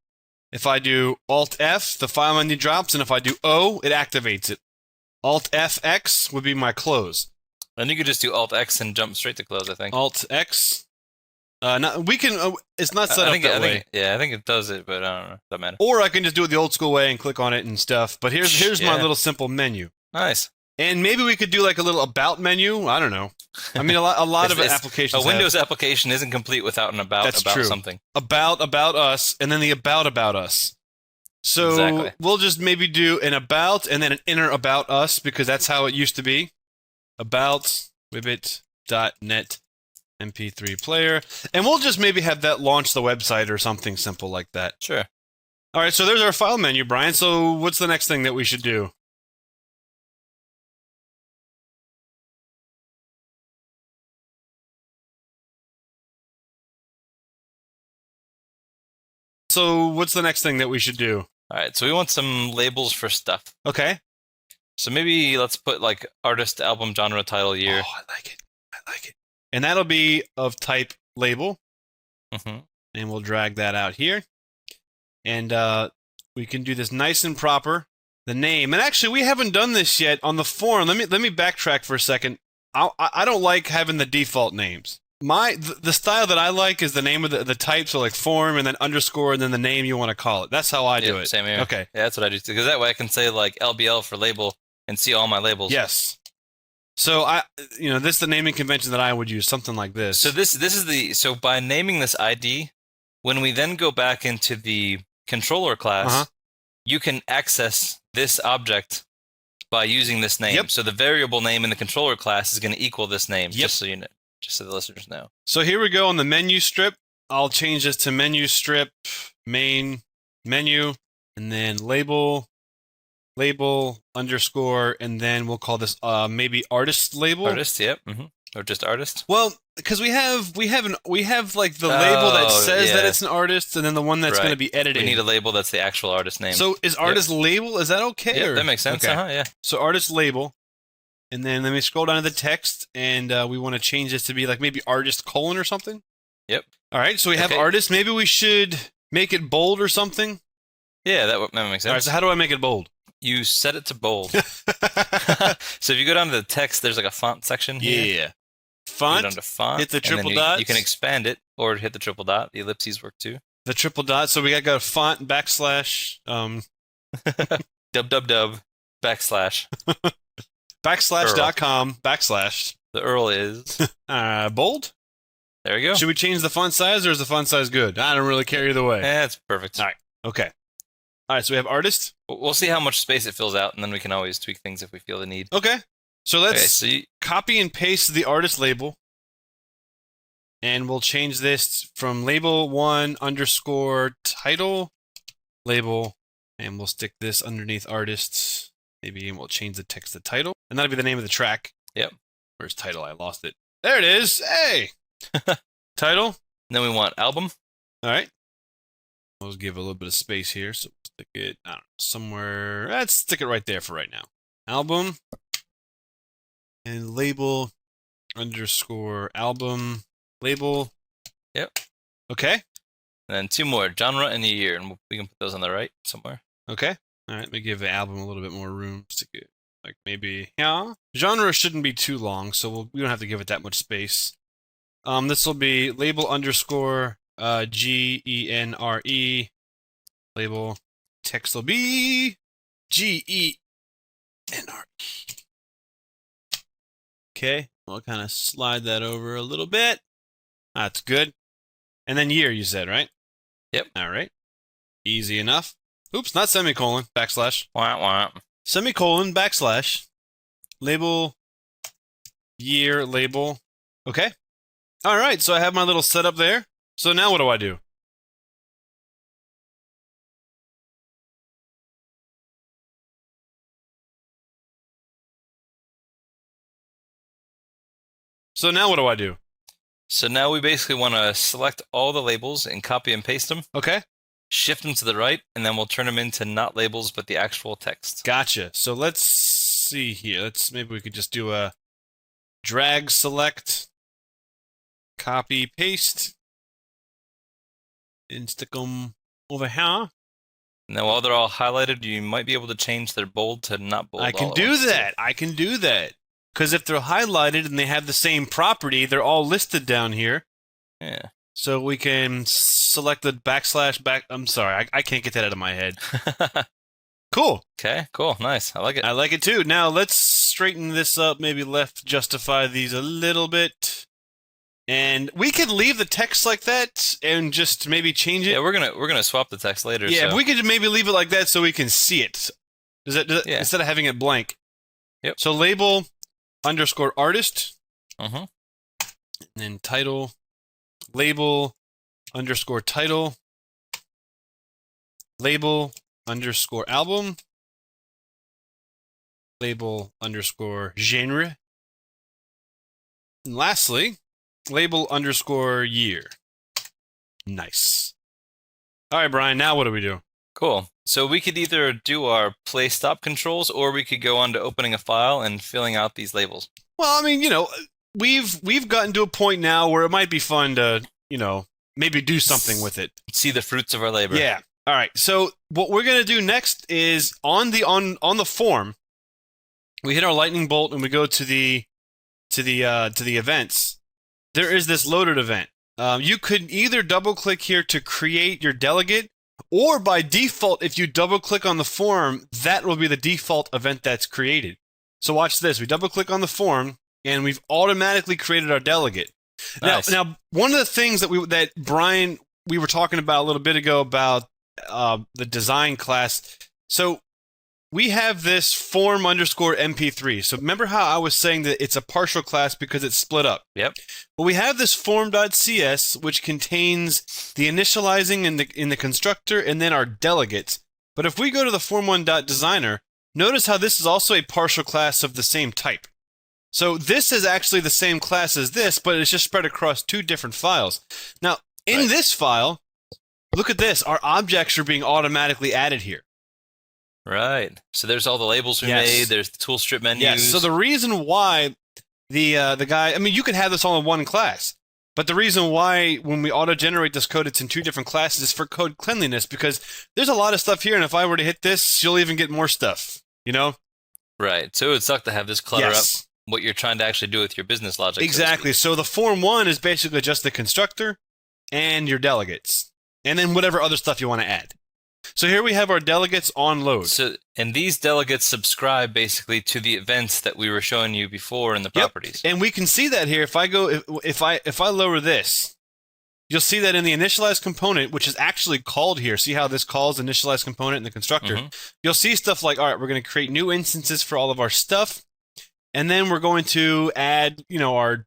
Speaker 1: if I do Alt F, the file menu drops, and if I do O, it activates it. Alt FX would be my close.
Speaker 2: And you could just do Alt X and jump straight to close, I think.
Speaker 1: Alt X. We can. It's not set up that way.
Speaker 2: I think it does it, but I don't know. Doesn't matter.
Speaker 1: Or I can just do it the old school way and click on it and stuff. But here's my
Speaker 2: Yeah.
Speaker 1: little simple menu.
Speaker 2: Nice.
Speaker 1: And maybe we could do like a little about menu. I don't know. I mean, a lot of applications.
Speaker 2: A Windows application isn't complete without an about
Speaker 1: That's true.
Speaker 2: something.
Speaker 1: About us, and then the about us. So
Speaker 2: Exactly.
Speaker 1: we'll just maybe do an about and then an inner about us, because that's how it used to be. About Wibbit.net MP3 Player. And we'll just maybe have that launch the website or something simple like that.
Speaker 2: Sure.
Speaker 1: All right, so there's our file menu, Brian. So what's the next thing that we should do? So what's the next thing that we should do?
Speaker 2: All right, so we want some labels for stuff.
Speaker 1: Okay.
Speaker 2: So maybe let's put like artist, album, genre, title, year.
Speaker 1: Oh, I like it. I like it. And that'll be of type label.
Speaker 2: Mm-hmm.
Speaker 1: And we'll drag that out here. And we can do this nice and proper. The name. And actually, we haven't done this yet on the forum. Let me backtrack for a second. I don't like having the default names. The style that I like is the name of the type, so like form and then underscore and then the name you want to call it. That's how I do it.
Speaker 2: Same here.
Speaker 1: Okay.
Speaker 2: Yeah, that's what I do too. Because that way I can say like LBL for label and see all my labels.
Speaker 1: Yes. So this is the naming convention that I would use, something like this.
Speaker 2: So this is so by naming this ID, when we then go back into the controller class, you can access this object by using this name.
Speaker 1: Yep.
Speaker 2: So the variable name in the controller class is going to equal this name.
Speaker 1: Yep.
Speaker 2: Just so you know, just so the listeners know.
Speaker 1: So here we go on the menu strip. I'll change this to menu strip, main, menu, and then label, label underscore, and then we'll call this maybe artist label.
Speaker 2: Artist, yep. Or just artist.
Speaker 1: Well, because we have like the label that says that it's an artist, and then the one that's going to be edited.
Speaker 2: We need a label that's the actual artist name.
Speaker 1: So is artist label? Is that okay?
Speaker 2: Yeah, that makes sense.
Speaker 1: Okay.
Speaker 2: Yeah.
Speaker 1: So artist label, and then let me scroll down to the text, and we want to change this to be like maybe artist colon or something.
Speaker 2: Yep.
Speaker 1: All right. So we have artist. Maybe we should make it bold or something.
Speaker 2: Yeah, that makes sense.
Speaker 1: All right. So how do I make it bold?
Speaker 2: You set it to bold. So if you go down to the text, there's like a font section here.
Speaker 1: Yeah. Font.
Speaker 2: Go down to font.
Speaker 1: Hit the triple dots.
Speaker 2: You can expand it or hit the triple dot. The ellipses work too.
Speaker 1: The triple dot. So we got to go font backslash.
Speaker 2: Backslash.
Speaker 1: Backslash.com backslash.
Speaker 2: The URL is
Speaker 1: bold.
Speaker 2: There you go.
Speaker 1: Should we change the font size, or is the font size good? I don't really care either way.
Speaker 2: That's perfect.
Speaker 1: All right. Okay. All right. So we have artist.
Speaker 2: We'll see how much space it fills out, and then we can always tweak things if we feel the need.
Speaker 1: Okay. So let's copy and paste the artist label, and we'll change this from label 1 underscore title label, and we'll stick this underneath artists. Maybe we'll change the text to title, and that'll be the name of the track.
Speaker 2: Yep.
Speaker 1: Where's title? I lost it. There it is. Hey. Title.
Speaker 2: And then we want album.
Speaker 1: All right. Let's give a little bit of space here, so we'll stick it, I don't know, somewhere. Let's stick it right there for right now. Album. And label underscore album label.
Speaker 2: Yep.
Speaker 1: Okay.
Speaker 2: And then 2 more, genre and the year, and we can put those on the right somewhere.
Speaker 1: Okay. All right. Let me give the album a little bit more room. Stick it like maybe, yeah. Genre shouldn't be too long, so we don't have to give it that much space. This will be label underscore GENRE. Label text will be GENRE. Okay, we'll kind of slide that over a little bit. That's good. And then year, you said, right?
Speaker 2: Yep.
Speaker 1: All right. Easy enough. Oops, not semicolon, backslash.
Speaker 2: Wah, wah.
Speaker 1: Semicolon, backslash. Label, year, label. Okay. All right, so I have my little setup there. So now what do I do? So now what do I do?
Speaker 2: So now we basically want to select all the labels and copy and paste them.
Speaker 1: Okay.
Speaker 2: Shift them to the right, and then we'll turn them into not labels, but the actual text.
Speaker 1: Gotcha. So let's see here. Maybe we could just do a drag select, copy, paste, and stick them over here.
Speaker 2: Now, while they're all highlighted, you might be able to change their bold to not bold.
Speaker 1: I can do that. I can do that. Because if they're highlighted and they have the same property, they're all listed down here.
Speaker 2: Yeah.
Speaker 1: So we can select the backslash back. I'm sorry, I can't get that out of my head. Cool.
Speaker 2: Okay, cool. Nice. I like it.
Speaker 1: I like it too. Now let's straighten this up. Maybe left justify these a little bit. And we could leave the text like that and just maybe change it.
Speaker 2: Yeah, we're gonna swap the text later.
Speaker 1: Yeah,
Speaker 2: so.
Speaker 1: if we could maybe leave it like that so we can see it.
Speaker 2: Yeah.
Speaker 1: Instead of having it blank.
Speaker 2: Yep.
Speaker 1: So label underscore artist.
Speaker 2: Mm-hmm.
Speaker 1: And then title. Label underscore title. Label underscore album. Label underscore genre. And lastly, label underscore year. Nice. All right, Brian, now what do we do?
Speaker 2: Cool. So we could either do our play stop controls, or we could go on to opening a file and filling out these labels.
Speaker 1: Well, I mean, we've gotten to a point now where it might be fun to, maybe do something with it.
Speaker 2: See the fruits of our labor.
Speaker 1: Yeah. All right. So what we're gonna do next is on the form, we hit our lightning bolt and we go to the events. There is this loaded event. You could either double click here to create your delegate, or by default, if you double click on the form, that will be the default event that's created. So watch this. We double click on the form, and we've automatically created our delegate.
Speaker 2: Nice.
Speaker 1: Now, one of the things that Brian we were talking about a little bit ago about the design class. So we have this form underscore MP3. So remember how I was saying that it's a partial class because it's split up?
Speaker 2: Yep.
Speaker 1: Well, we have this form.cs, which contains the initializing in the constructor and then our delegates. But if we go to the form1.designer, notice how this is also a partial class of the same type. So this is actually the same class as this, but it's just spread across 2 different files. Now, in this file, look at this. Our objects are being automatically added here.
Speaker 2: Right. So there's all the labels we made. There's the tool strip menus.
Speaker 1: Yes. So the reason why the guy, I mean, you could have this all in one class, but the reason why when we auto-generate this code, it's in 2 different classes is for code cleanliness, because there's a lot of stuff here, and if I were to hit this, you'll even get more stuff, you know?
Speaker 2: Right. So it would suck to have this clutter up what you're trying to actually do with your business logic.
Speaker 1: Exactly. So the form 1 is basically just the constructor and your delegates, and then whatever other stuff you want to add. So here we have our delegates on load.
Speaker 2: So, and these delegates subscribe basically to the events that we were showing you before in the properties.
Speaker 1: And we can see that here. If I go, if I lower this, you'll see that in the initialize component, which is actually called here. See how this calls initialize component in the constructor? You'll see stuff like, all right, we're going to create new instances for all of our stuff, and then we're going to add, you know, our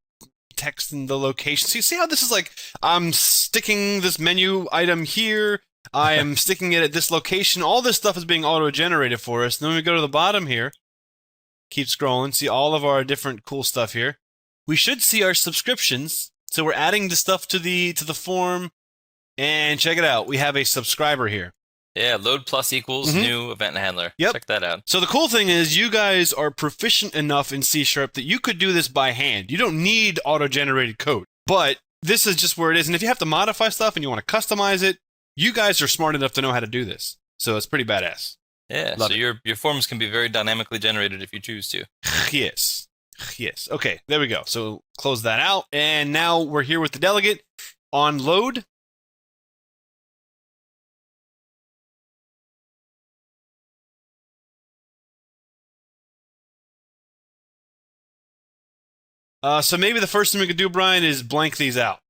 Speaker 1: text and the location. So you see how this is like, I'm sticking this menu item here. I am sticking it at this location. All this stuff is being auto-generated for us. And then we go to the bottom here. Keep scrolling. See all of our different cool stuff here. We should see our subscriptions. So we're adding the stuff to the form. And check it out. We have a subscriber here.
Speaker 2: Yeah, load plus equals new event handler.
Speaker 1: Yep.
Speaker 2: Check that out.
Speaker 1: So the cool thing is you guys are proficient enough in C# that you could do this by hand. You don't need auto-generated code. But this is just where it is. And if you have to modify stuff and you want to customize it, you guys are smart enough to know how to do this. So it's pretty badass.
Speaker 2: Yeah,
Speaker 1: Love
Speaker 2: so your forms can be very dynamically generated if you choose to.
Speaker 1: Yes. Yes. Okay, there we go. So close that out. And now we're here with the delegate on load. So maybe the first thing we could do, Brian, is blank these out.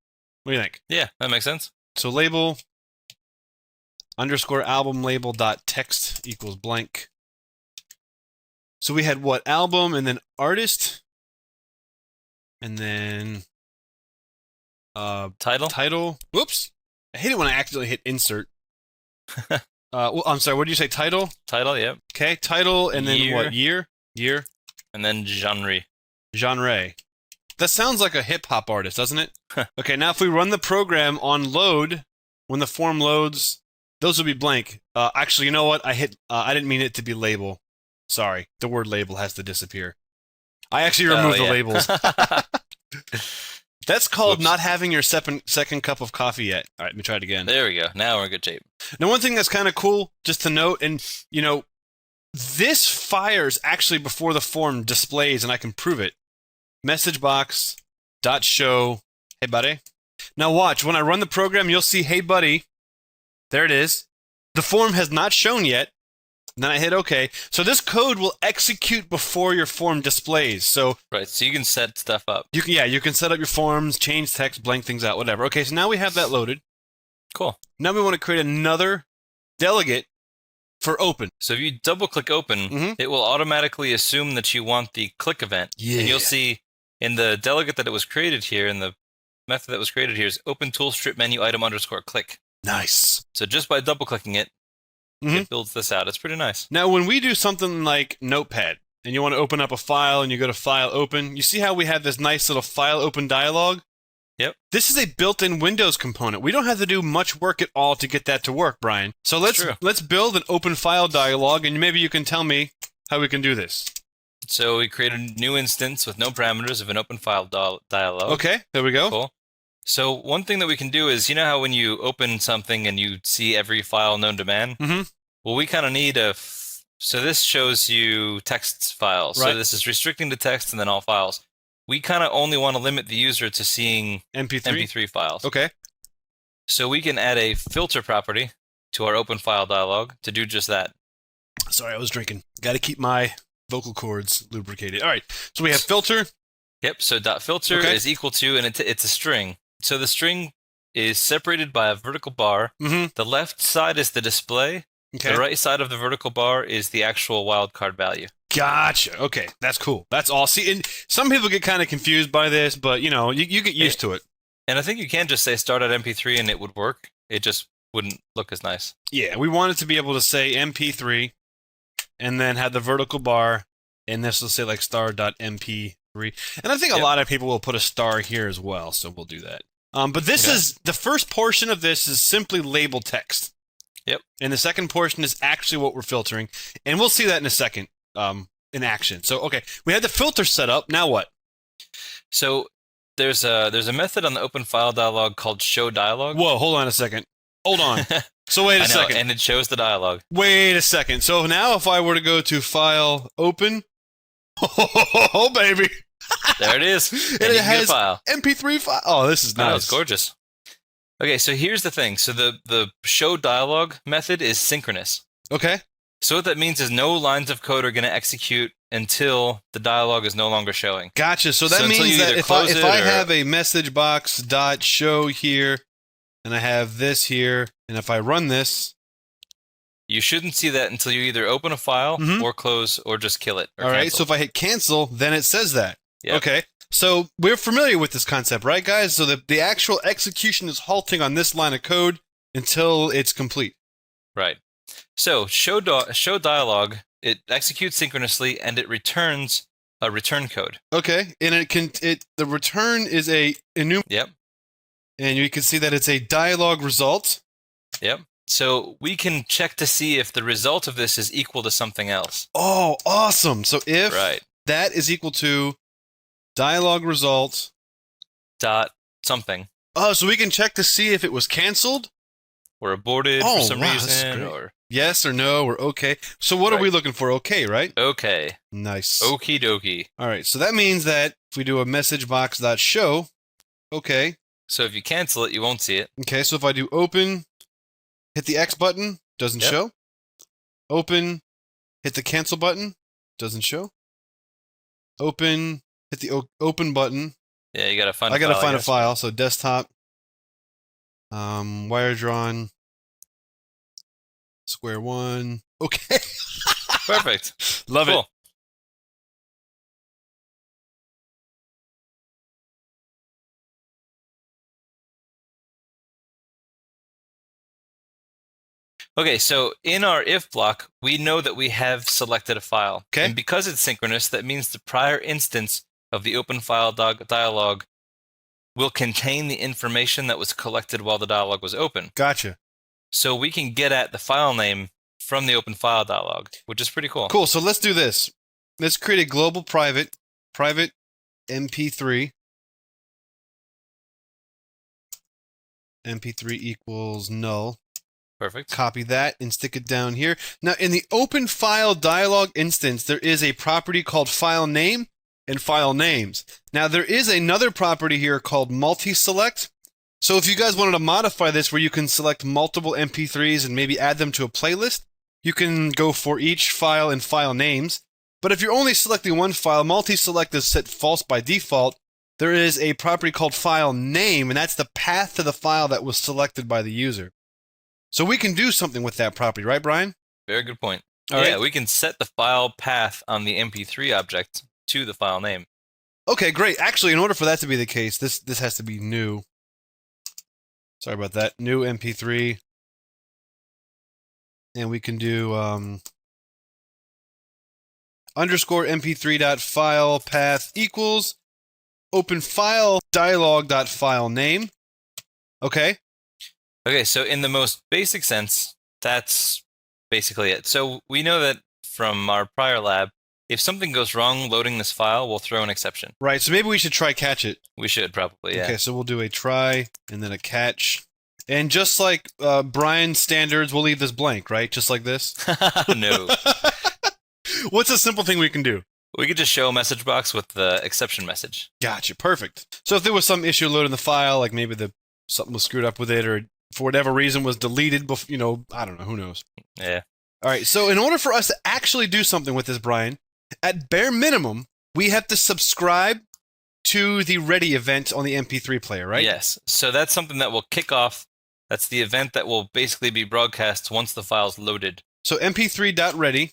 Speaker 1: What do you think?
Speaker 2: Yeah, that makes sense.
Speaker 1: So label underscore album label dot text equals blank. So we had what? Album and then artist. And then title. Whoops. I hate it when I accidentally hit insert. Well, I'm sorry, what did you say? Title?
Speaker 2: Title, yep.
Speaker 1: Okay, title and then what? Year?
Speaker 2: And then genre.
Speaker 1: Genre. That sounds like a hip-hop artist, doesn't it? Okay, now if we run the program on load, when the form loads, those will be blank. Actually, you know what? I didn't mean it to be label. Sorry, the word label has to disappear. I actually removed the labels. That's called not having your second cup of coffee yet. All right, let me try it again.
Speaker 2: There we go. Now we're in good shape.
Speaker 1: Now, one thing that's kind of cool, just to note, and, you know, this fires actually before the form displays, and I can prove it. Messagebox.show, hey, buddy. Now watch, when I run the program, you'll see, hey, buddy. There it is. The form has not shown yet. And then I hit OK. So this code will execute before your form displays. So
Speaker 2: right, so you can set stuff up.
Speaker 1: You can set up your forms, change text, blank things out, whatever. Okay, so now we have that loaded.
Speaker 2: Cool.
Speaker 1: Now we want to create another delegate for open.
Speaker 2: So if you double-click open, it will automatically assume that you want the click event.
Speaker 1: Yeah.
Speaker 2: And you'll see in the delegate that it was created here, in the method that was created here, is open tool strip menu item underscore click.
Speaker 1: Nice.
Speaker 2: So just by double-clicking it, it builds this out. It's pretty nice.
Speaker 1: Now, when we do something like Notepad, and you want to open up a file, and you go to File Open, you see how we have this nice little File Open dialog?
Speaker 2: Yep.
Speaker 1: This is a built-in Windows component. We don't have to do much work at all to get that to work, Brian. So let's build an open file dialog, and maybe you can tell me how we can do this.
Speaker 2: So we create a new instance with no parameters of an open file dialog.
Speaker 1: Okay, there we go.
Speaker 2: Cool. So one thing that we can do is, you know how when you open something and you see every file known to man? Well, we kind of need so this shows you text files.
Speaker 1: Right.
Speaker 2: So this is restricting to text and then all files. We kind of only want to limit the user to seeing MP3 files.
Speaker 1: Okay.
Speaker 2: So we can add a filter property to our open file dialog to do just that.
Speaker 1: Sorry, I was drinking. Got to keep my vocal cords lubricated. All right, so we have filter.
Speaker 2: Yep, so .filter is equal to, and it's a string. So the string is separated by a vertical bar. The left side is the display.
Speaker 1: Okay.
Speaker 2: The right side of the vertical bar is the actual wildcard value.
Speaker 1: Gotcha. Okay, that's cool. That's all. See, and some people get kind of confused by this, but, you know, you get used to it.
Speaker 2: And I think you can just say start at MP3 and it would work. It just wouldn't look as nice.
Speaker 1: Yeah, we wanted to be able to say MP3, and then have the vertical bar, and this will say like star.mp3. And I think a lot of people will put a star here as well, so we'll do that. But this is, the first portion of this is simply label text.
Speaker 2: Yep.
Speaker 1: And the second portion is actually what we're filtering, and we'll see that in a second in action. So, okay, we had the filter set up, now what?
Speaker 2: So there's a method on the open file dialog called show dialog.
Speaker 1: Whoa, hold on a second. Hold on. So wait a second.
Speaker 2: And it shows the dialog.
Speaker 1: Wait a second. So now if I were to go to File, Open, oh baby,
Speaker 2: there it is.
Speaker 1: And
Speaker 2: and
Speaker 1: it
Speaker 2: you
Speaker 1: has
Speaker 2: get a file.
Speaker 1: MP3 file. Oh, this is nice.
Speaker 2: Oh, it's gorgeous. Okay, so here's the thing. So the show dialog method is synchronous.
Speaker 1: Okay.
Speaker 2: So what that means is no lines of code are going to execute until the dialog is no longer showing.
Speaker 1: Gotcha. So that
Speaker 2: until
Speaker 1: means
Speaker 2: you
Speaker 1: that
Speaker 2: either
Speaker 1: if I
Speaker 2: close it
Speaker 1: have a message box dot show here, and I have this here, and if I run this,
Speaker 2: you shouldn't see that until you either open a file or close or just kill it. Or
Speaker 1: all right.
Speaker 2: cancel.
Speaker 1: So if I hit cancel, then it says that.
Speaker 2: Yep.
Speaker 1: Okay. So we're familiar with this concept, right, guys? So the actual execution is halting on this line of code until it's complete.
Speaker 2: Right. So show dialog, it executes synchronously and it returns a return code.
Speaker 1: Okay, and the return is a enum.
Speaker 2: Yep.
Speaker 1: And you can see that it's a dialog result.
Speaker 2: Yep. So we can check to see if the result of this is equal to something else.
Speaker 1: Oh, awesome! So if
Speaker 2: Right.
Speaker 1: that is equal to dialog result
Speaker 2: dot something.
Speaker 1: Oh, so we can check to see if it was canceled
Speaker 2: or aborted for some reason, or
Speaker 1: yes or no, or okay. So what are we looking for? Okay, right?
Speaker 2: Okay.
Speaker 1: Nice.
Speaker 2: Okie dokie.
Speaker 1: All right, so that means that if we do a message box dot show, okay.
Speaker 2: So if you cancel it, you won't see it.
Speaker 1: Okay, so if I do open, hit the X button, doesn't show. Open, hit the cancel button, doesn't show. Open, hit the open button.
Speaker 2: Yeah, you gotta find.
Speaker 1: I gotta find a file. So desktop, wire drawn, square one. Okay.
Speaker 2: Perfect.
Speaker 1: Love it.
Speaker 2: Okay, so in our if block, we know that we have selected a file.
Speaker 1: Okay.
Speaker 2: And because it's synchronous, that means the prior instance of the open file dialog will contain the information that was collected while the dialog was open.
Speaker 1: Gotcha.
Speaker 2: So we can get at the file name from the open file dialog, which is pretty cool.
Speaker 1: Cool. So let's do this. Let's create a global private MP3. MP3 equals null.
Speaker 2: Perfect.
Speaker 1: Copy that and stick it down here. Now, in the open file dialog instance, there is a property called file name and file names. Now, there is another property here called multi-select. So if you guys wanted to modify this where you can select multiple MP3s and maybe add them to a playlist, you can go for each file and file names. But if you're only selecting one file, multi-select is set false by default. There is a property called file name, and that's the path to the file that was selected by the user. So we can do something with that property, right, Brian?
Speaker 2: Very good point.
Speaker 1: All right.
Speaker 2: We can set the file path on the MP3 object to the file name.
Speaker 1: Okay, great. Actually, in order for that to be the case, this has to be new. Sorry about that. New MP3. And we can do underscore MP3.file path equals open file dialog.file name. Okay.
Speaker 2: Okay, so in the most basic sense, that's basically it. So we know that from our prior lab, if something goes wrong loading this file, we'll throw an exception.
Speaker 1: Right, so maybe we should try catch it.
Speaker 2: We should probably, yeah.
Speaker 1: Okay, so we'll do a try and then a catch. And just like Brian's standards, we'll leave this blank, right? Just like this?
Speaker 2: No.
Speaker 1: What's a simple thing we can do?
Speaker 2: We could just show a message box with the exception message.
Speaker 1: Gotcha, perfect. So if there was some issue loading the file, like maybe something was screwed up with it, or for whatever reason was deleted, I don't know, who knows.
Speaker 2: Yeah.
Speaker 1: All right, so in order for us to actually do something with this, Brian, at bare minimum, we have to subscribe to the ready event on the MP3 player, right?
Speaker 2: Yes. So that's something that will kick off. That's the event that will basically be broadcast once the file's loaded.
Speaker 1: So mp3.ready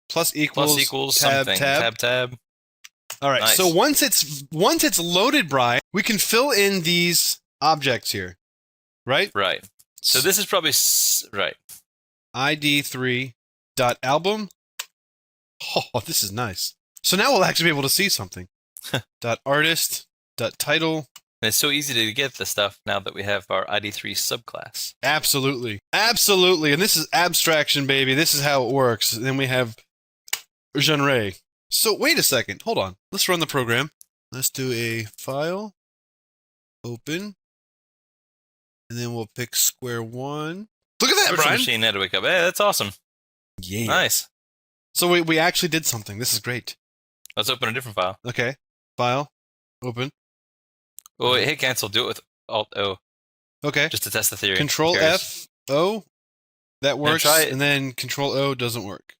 Speaker 1: plus equals tab,
Speaker 2: something. Tab.
Speaker 1: All right.
Speaker 2: Nice.
Speaker 1: So once it's loaded, Brian, we can fill in these objects here, right?
Speaker 2: Right. So this is probably right.
Speaker 1: id3.album
Speaker 5: Oh, this is nice. So now we'll actually be able to see something. .artist, .title.
Speaker 2: And it's so easy to get the stuff now that we have our ID3 subclass.
Speaker 5: Absolutely. Absolutely. And this is abstraction, baby. This is how it works. And then we have genre. So wait a second. Hold on. Let's run the program. Let's do a file. Open. And then we'll pick square one. Look at that,
Speaker 2: Virtual
Speaker 5: Brian.
Speaker 2: machine had to wake up. Hey, that's awesome.
Speaker 5: Yeah.
Speaker 2: Nice.
Speaker 5: So we actually did something. This is great.
Speaker 2: Let's open a different file.
Speaker 5: Okay. File. Open.
Speaker 2: Oh, wait, hit cancel. Do it with Alt-O,
Speaker 5: Okay.
Speaker 2: just to test the theory.
Speaker 5: Control
Speaker 2: Curious.
Speaker 5: F, O. That works.
Speaker 2: try it.
Speaker 5: And then Control O doesn't work.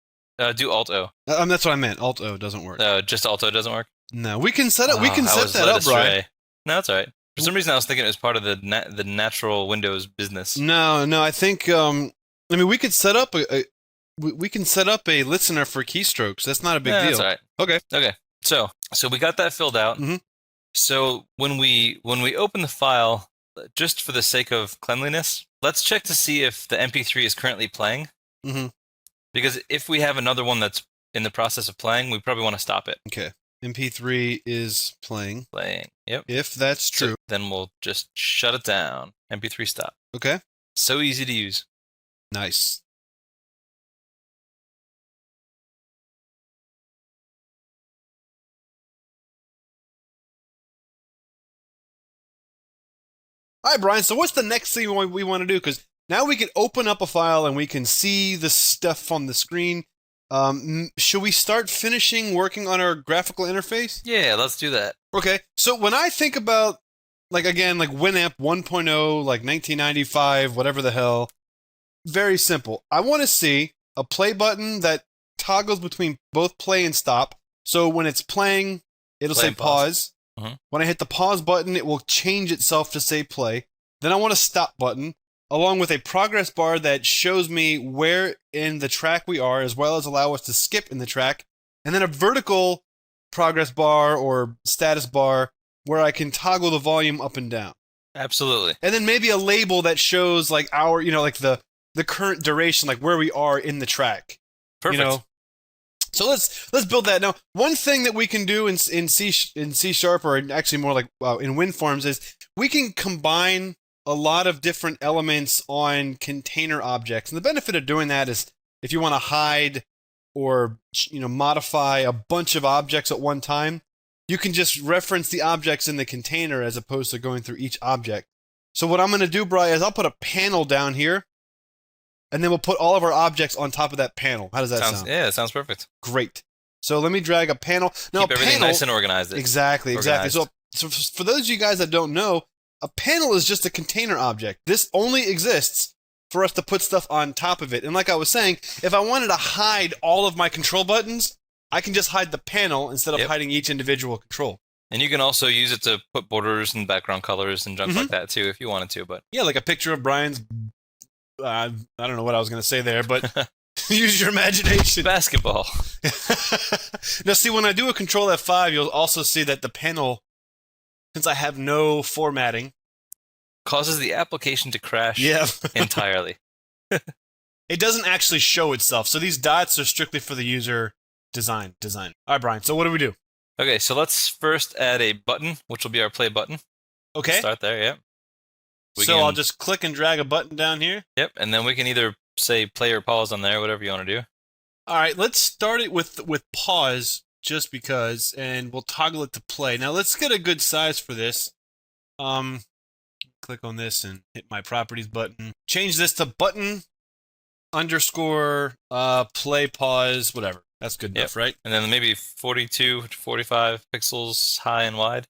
Speaker 2: Do Alt-O.
Speaker 5: That's what I meant. Alt O doesn't work.
Speaker 2: Just Alt-O doesn't work?
Speaker 5: No, we can set it. We
Speaker 2: Oh,
Speaker 5: can
Speaker 2: I
Speaker 5: set
Speaker 2: was
Speaker 5: that
Speaker 2: led
Speaker 5: up, Brian.
Speaker 2: astray. No, that's all right. For some reason, I was thinking it was part of the natural Windows business.
Speaker 5: No, I think we could set up we can set up a listener for keystrokes. That's not a big deal.
Speaker 2: That's all right.
Speaker 5: Okay.
Speaker 2: So we got that filled out.
Speaker 5: Mhm.
Speaker 2: So when we open the file, just for the sake of cleanliness, let's check to see if the MP3 is currently playing.
Speaker 5: Mhm.
Speaker 2: Because if we have another one that's in the process of playing, we probably want to stop it.
Speaker 5: Okay. MP3 is playing.
Speaker 2: Playing. Yep.
Speaker 5: If that's true.
Speaker 2: So then we'll just shut it down. MP3 stop.
Speaker 5: Okay.
Speaker 2: So easy to use.
Speaker 5: Nice. All right, Brian. So what's the next thing we want to do? Because now we can open up a file and we can see the stuff on the screen. Should we start finishing working on our graphical interface?
Speaker 2: Yeah, let's do that.
Speaker 5: Okay. So when I think about, like Winamp 1.0, like 1995, whatever the hell, very simple. I want to see a play button that toggles between both play and stop. So when it's playing, it'll
Speaker 2: Play
Speaker 5: say
Speaker 2: and pause.
Speaker 5: pause. When I hit the pause button, it will change itself to say play. Then I want a stop button, along with a progress bar that shows me where in the track we are, as well as allow us to skip in the track. And then a vertical progress bar or status bar where I can toggle the volume up and down.
Speaker 2: Absolutely.
Speaker 5: And then maybe a label that shows like our, like the current duration, like where we are in the track.
Speaker 2: Perfect.
Speaker 5: So let's build that. Now, one thing that we can do in C Sharp, or actually more like in WinForms, is we can combine a lot of different elements on container objects. And the benefit of doing that is if you want to hide or modify a bunch of objects at one time, you can just reference the objects in the container as opposed to going through each object. So what I'm going to do, Brian, is I'll put a panel down here, and then we'll put all of our objects on top of that panel. How does that sound?
Speaker 2: Yeah, it sounds perfect.
Speaker 5: Great. So let me drag a panel. Now,
Speaker 2: Keep everything nice and organized.
Speaker 5: Exactly. So for those of you guys that don't know, a panel is just a container object. This only exists for us to put stuff on top of it. And like I was saying, if I wanted to hide all of my control buttons, I can just hide the panel instead of hiding each individual control.
Speaker 2: And you can also use it to put borders and background colors and junk like that too, if you wanted to. But
Speaker 5: yeah, like a picture of Brian's. I don't know what I was going to say there, but use your imagination.
Speaker 2: Basketball.
Speaker 5: Now, see, when I do a Control F5, you'll also see that the panel, since I have no formatting,
Speaker 2: causes the application to crash entirely.
Speaker 5: It doesn't actually show itself. So these dots are strictly for the user design. All right, Brian. So what do we do?
Speaker 2: Okay, so let's first add a button, which will be our play button.
Speaker 5: Okay.
Speaker 2: Start there, yeah.
Speaker 5: I'll just click and drag a button down here.
Speaker 2: Yep, and then we can either say play or pause on there, whatever you want to do.
Speaker 5: All right, let's start it with pause, just because, and we'll toggle it to play. Now let's get a good size for this. Click on this and hit my properties button. Change this to button underscore play pause whatever. That's good enough, right?
Speaker 2: And then maybe 42 to 45 pixels high and wide.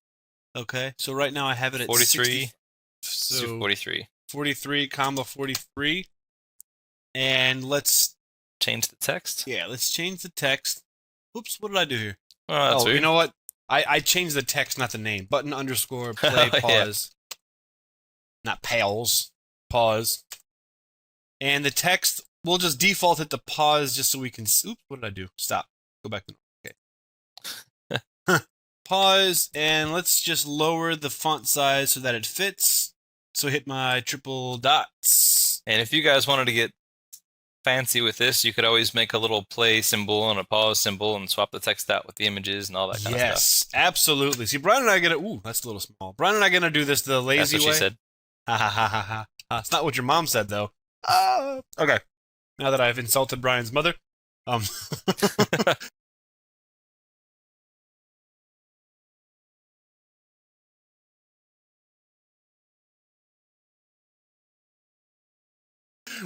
Speaker 5: Okay, so right now I have it at
Speaker 2: 43.
Speaker 5: 60. So
Speaker 2: 43.
Speaker 5: 43, 43. And let's
Speaker 2: change the text.
Speaker 5: Yeah, let's change the text. Oops, what did I do here?
Speaker 2: Oh, that's weird.
Speaker 5: You know what? I changed the text, not the name. Button underscore play pause. Not pals. Pause. And the text, we'll just default it to pause just so we can... Oops, what did I do? Stop. Go back to... Okay. Pause, and let's just lower the font size so that it fits. So hit my triple dots.
Speaker 2: And if you guys wanted to get fancy with this, you could always make a little play symbol and a pause symbol and swap the text out with the images and all that kind of stuff.
Speaker 1: Yes, absolutely. See, Brian and I are gonna. Ooh, that's a little small. Brian and I are gonna do this the lazy
Speaker 2: That's
Speaker 1: way.
Speaker 2: what she said.
Speaker 1: Ha ha ha ha ha. It's not what your mom said though. Okay. Now that I've insulted Brian's mother,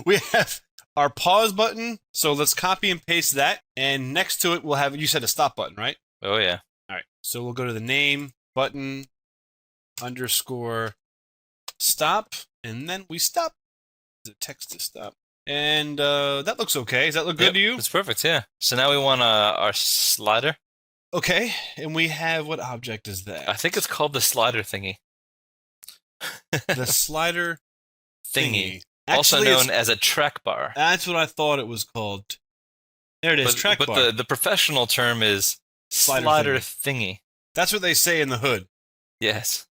Speaker 1: we have our pause button. So let's copy and paste that, and next to it we'll have. You said a stop button, right?
Speaker 2: Oh, yeah.
Speaker 1: All right. So we'll go to the name button underscore stop, and then we stop. The text to stop. And that looks okay. Does that look good to you?
Speaker 2: It's perfect, yeah. So now we want our slider.
Speaker 1: Okay. And we have, what object is that?
Speaker 2: I think it's called the slider thingy.
Speaker 1: The slider thingy.
Speaker 2: Also
Speaker 1: Actually,
Speaker 2: known as a track bar.
Speaker 1: That's what I thought it was called. There it is, track
Speaker 2: but
Speaker 1: bar.
Speaker 2: the professional term is slider thingy.
Speaker 1: That's what they say in the hood.
Speaker 2: Yes.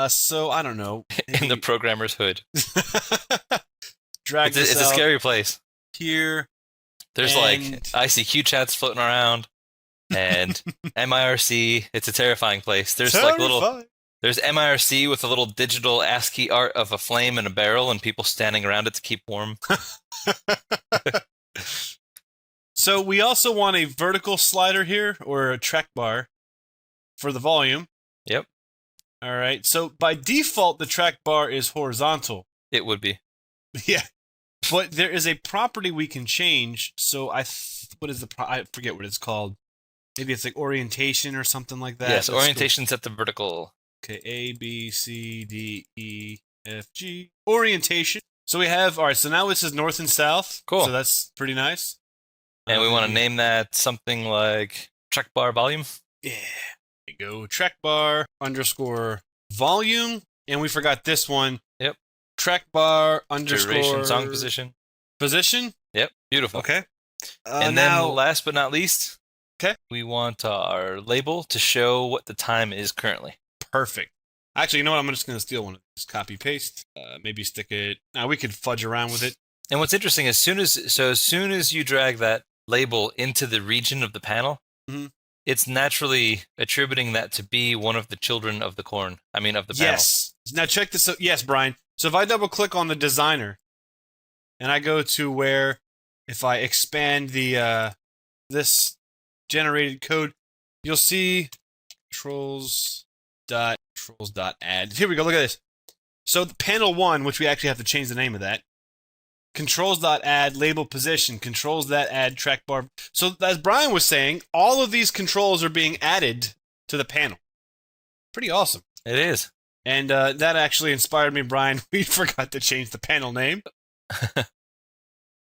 Speaker 1: So I don't know.
Speaker 2: In the programmer's hood.
Speaker 1: Drag this
Speaker 2: It's a
Speaker 1: out
Speaker 2: scary place.
Speaker 1: here.
Speaker 2: There's like ICQ chats floating around and MIRC. It's a terrifying place. There's like little. There's MIRC with a little digital ASCII art of a flame and a barrel and people standing around it to keep warm.
Speaker 1: So we also want a vertical slider here, or a track bar, for the volume.
Speaker 2: Yep.
Speaker 1: All right. So by default, the track bar is horizontal.
Speaker 2: It would be.
Speaker 1: Yeah. But there is a property we can change. So what is I forget what it's called. Maybe it's like orientation or something like that.
Speaker 2: Yes,
Speaker 1: Let's
Speaker 2: orientation set the vertical.
Speaker 1: Okay, A, B, C, D, E, F, G. Orientation. So we have, all right, so now this is north and south.
Speaker 2: Cool.
Speaker 1: So that's pretty nice.
Speaker 2: And we want to name that something like track bar volume.
Speaker 1: Yeah. There you go. Track bar underscore volume. And we forgot this one.
Speaker 2: Yep.
Speaker 1: Track bar underscore
Speaker 2: Duration, song position.
Speaker 1: Position.
Speaker 2: Yep, beautiful.
Speaker 1: Okay.
Speaker 2: And
Speaker 1: now,
Speaker 2: then last but not least,
Speaker 1: okay,
Speaker 2: we want our label to show what the time is currently.
Speaker 1: perfect. Actually, you know what? I'm just going to steal one of these. Copy paste. Maybe stick it. Now we could fudge around with it.
Speaker 2: And what's interesting, as soon as you drag that label into the region of the panel, it's naturally attributing that to be one of the children of the corn. I mean, of the panel.
Speaker 1: Yes. Now check this out. Yes, Brian. So if I double click on the designer, and I go to where, if I expand the this generated code, you'll see controls.add. Here we go. Look at this. So the panel 1, which we actually have to change the name of that. Controls.add label position. Controls.add track bar. So as Brian was saying, all of these controls are being added to the panel. Pretty awesome.
Speaker 2: It is.
Speaker 1: And that actually inspired me, Brian. We forgot to change the panel name.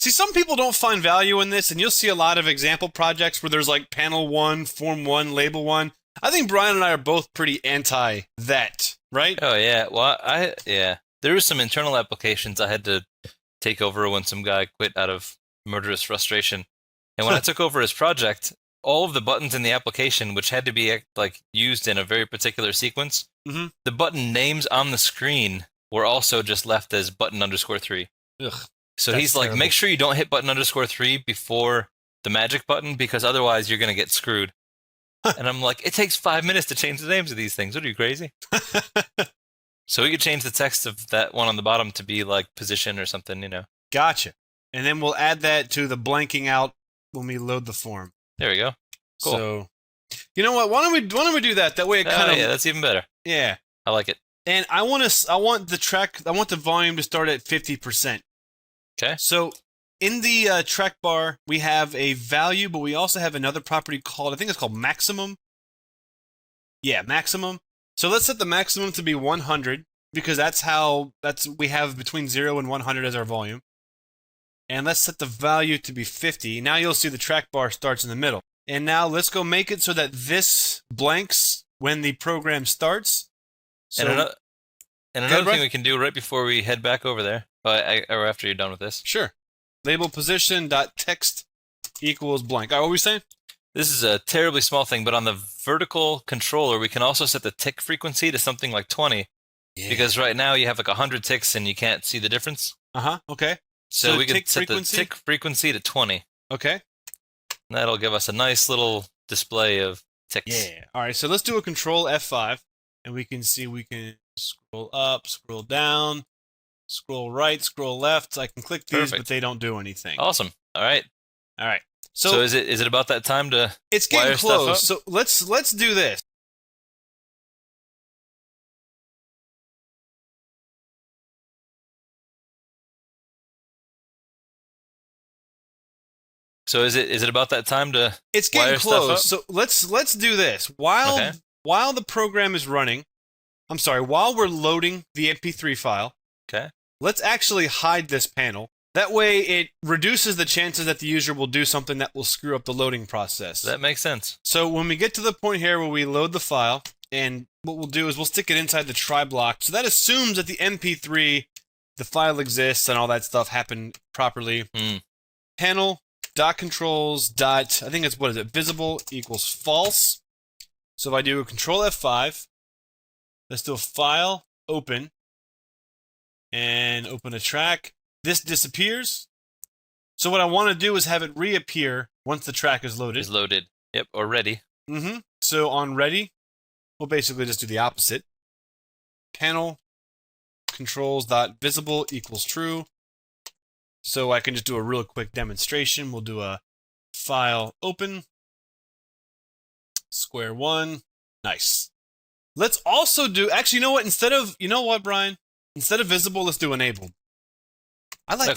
Speaker 1: See, some people don't find value in this, and you'll see a lot of example projects where there's like panel 1, form 1, label 1. I think Brian and I are both pretty anti that, right?
Speaker 2: Oh, yeah. Well, there were some internal applications I had to take over when some guy quit out of murderous frustration. And when I took over his project, all of the buttons in the application, which had to be like used in a very particular sequence, the button names on the screen were also just left as button underscore 3.
Speaker 1: Ugh,
Speaker 2: so
Speaker 1: that's
Speaker 2: he's like,
Speaker 1: terrible.
Speaker 2: make sure you don't hit button underscore 3 before the magic button, because otherwise you're going to get screwed. And I'm like, it takes 5 minutes to change the names of these things. What are you, crazy? So we could change the text of that one on the bottom to be like position or something, you know.
Speaker 1: Gotcha. And then we'll add that to the blanking out when we load the form.
Speaker 2: There we go. Cool.
Speaker 1: So, you know what? Why don't we do that? That way it kind of
Speaker 2: yeah, that's even better.
Speaker 1: Yeah.
Speaker 2: I like it.
Speaker 1: And I want the volume to start at 50%.
Speaker 2: Okay.
Speaker 1: So in the track bar, we have a value, but we also have another property called, I think it's called maximum. Yeah, maximum. So let's set the maximum to be 100, because we have between 0 and 100 as our volume. And let's set the value to be 50. Now you'll see the track bar starts in the middle. And now let's go make it so that this blanks when the program starts. So,
Speaker 2: and another thing we can do right before we head back over there, or after you're done with this.
Speaker 1: Sure. Label position.text equals blank. All right, what were we saying?
Speaker 2: This is a terribly small thing, but on the vertical controller, we can also set the tick frequency to something like 20. Yeah. Because right now you have like 100 ticks and you can't see the difference.
Speaker 1: Okay.
Speaker 2: So we can
Speaker 1: tick
Speaker 2: set
Speaker 1: frequency?
Speaker 2: the tick frequency to 20.
Speaker 1: Okay.
Speaker 2: And that'll give us a nice little display of ticks.
Speaker 1: Yeah. All right. So let's do a Control F5, and we can see we can scroll up, scroll down, scroll right, scroll left. I can click these,
Speaker 2: Perfect.
Speaker 1: but they don't do anything.
Speaker 2: Awesome. All right.
Speaker 1: All right.
Speaker 2: So is it about that time to
Speaker 1: it's getting
Speaker 2: wire stuff up?
Speaker 1: close. So let's do this.
Speaker 2: So is it about that time to
Speaker 1: It's getting
Speaker 2: wire stuff up?
Speaker 1: close. So let's do this. While the program is running, I'm sorry, while we're loading the MP3 file,
Speaker 2: Okay.
Speaker 1: let's actually hide this panel. That way it reduces the chances that the user will do something that will screw up the loading process.
Speaker 2: That makes sense.
Speaker 1: So when we get to the point here where we load the file, and what we'll do is we'll stick it inside the try block. So that assumes that the MP3, the file exists and all that stuff happened properly. Panel dot controls dot, I think it's, what is it, visible equals false. So if I do a Control F5, let's do a file, open, and open a track. This disappears. So what I want to do is have it reappear once the track is loaded.
Speaker 2: Is loaded. Yep, or ready.
Speaker 1: So on ready, we'll basically just do the opposite. Panel controls dot visible equals true. So I can just do a real quick demonstration. We'll do a file open, square one, nice. Let's also do, actually, you know what? You know what, Brian? Instead of visible, let's do enabled. I like that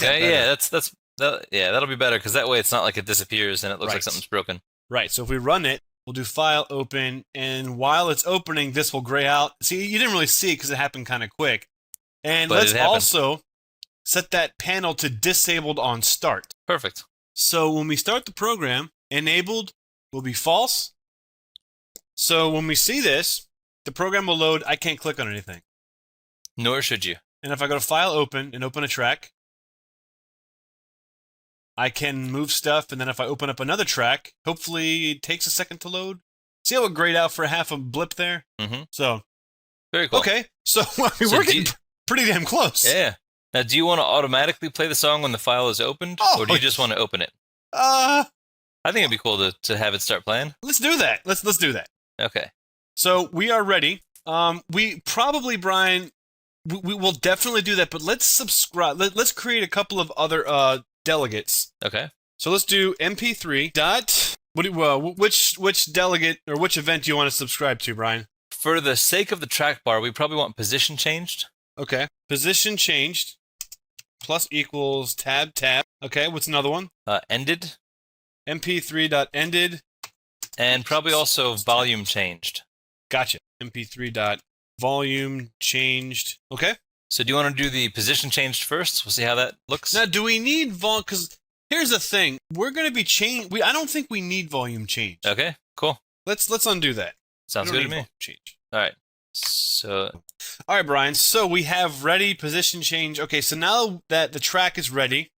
Speaker 1: better.
Speaker 2: Yeah, that'll be better because that way it's not like it disappears and it looks like something's broken.
Speaker 1: Right. So if we run it, we'll do file open, and while it's opening, this will gray out. See, you didn't really see it because it happened kind of quick. And
Speaker 2: But
Speaker 1: let's
Speaker 2: it happened.
Speaker 1: also set that panel to disabled on start.
Speaker 2: Perfect.
Speaker 1: So when we start the program, enabled will be false. So when we see this, the program will load. I can't click on anything.
Speaker 2: Nor should you.
Speaker 1: And if I go to file open and open a track, I can move stuff, and then if I open up another track, hopefully it takes a second to load. See how it grayed out for half a blip there? So,
Speaker 2: Very cool.
Speaker 1: okay. So, I mean,
Speaker 2: So
Speaker 1: we're getting pretty damn close.
Speaker 2: Yeah. Now, do you want to automatically play the song when the file is opened, or do you just want to open it?
Speaker 1: Uh,
Speaker 2: I think it'd be cool to have it start playing.
Speaker 1: let's do that. Let's do that.
Speaker 2: Okay.
Speaker 1: So we are ready. We probably, Brian, we will definitely do that, but let's subscribe. Let's create a couple of other delegates.
Speaker 2: Okay.
Speaker 1: So let's do MP3 dot. Which delegate or which event do you want to subscribe to, Brian?
Speaker 2: For the sake of the track bar, we probably want position changed.
Speaker 1: Okay. Position changed. Plus equals tab. Okay. What's another one?
Speaker 2: Ended.
Speaker 1: MP3 dot ended.
Speaker 2: And probably also volume changed.
Speaker 1: Gotcha. MP3 dot volume changed. Okay.
Speaker 2: So do you want to do the position changed first? We'll see how that looks.
Speaker 1: Now, do we need volume? Because here's the thing: we're going to be I don't think we need volume change.
Speaker 2: Okay, cool.
Speaker 1: Let's undo that.
Speaker 2: Sounds
Speaker 1: We
Speaker 2: good
Speaker 1: don't
Speaker 2: to
Speaker 1: need
Speaker 2: me.
Speaker 1: volume change.
Speaker 2: All right. So
Speaker 1: All right, Brian. So we have ready position change. Okay. So now that the track is ready,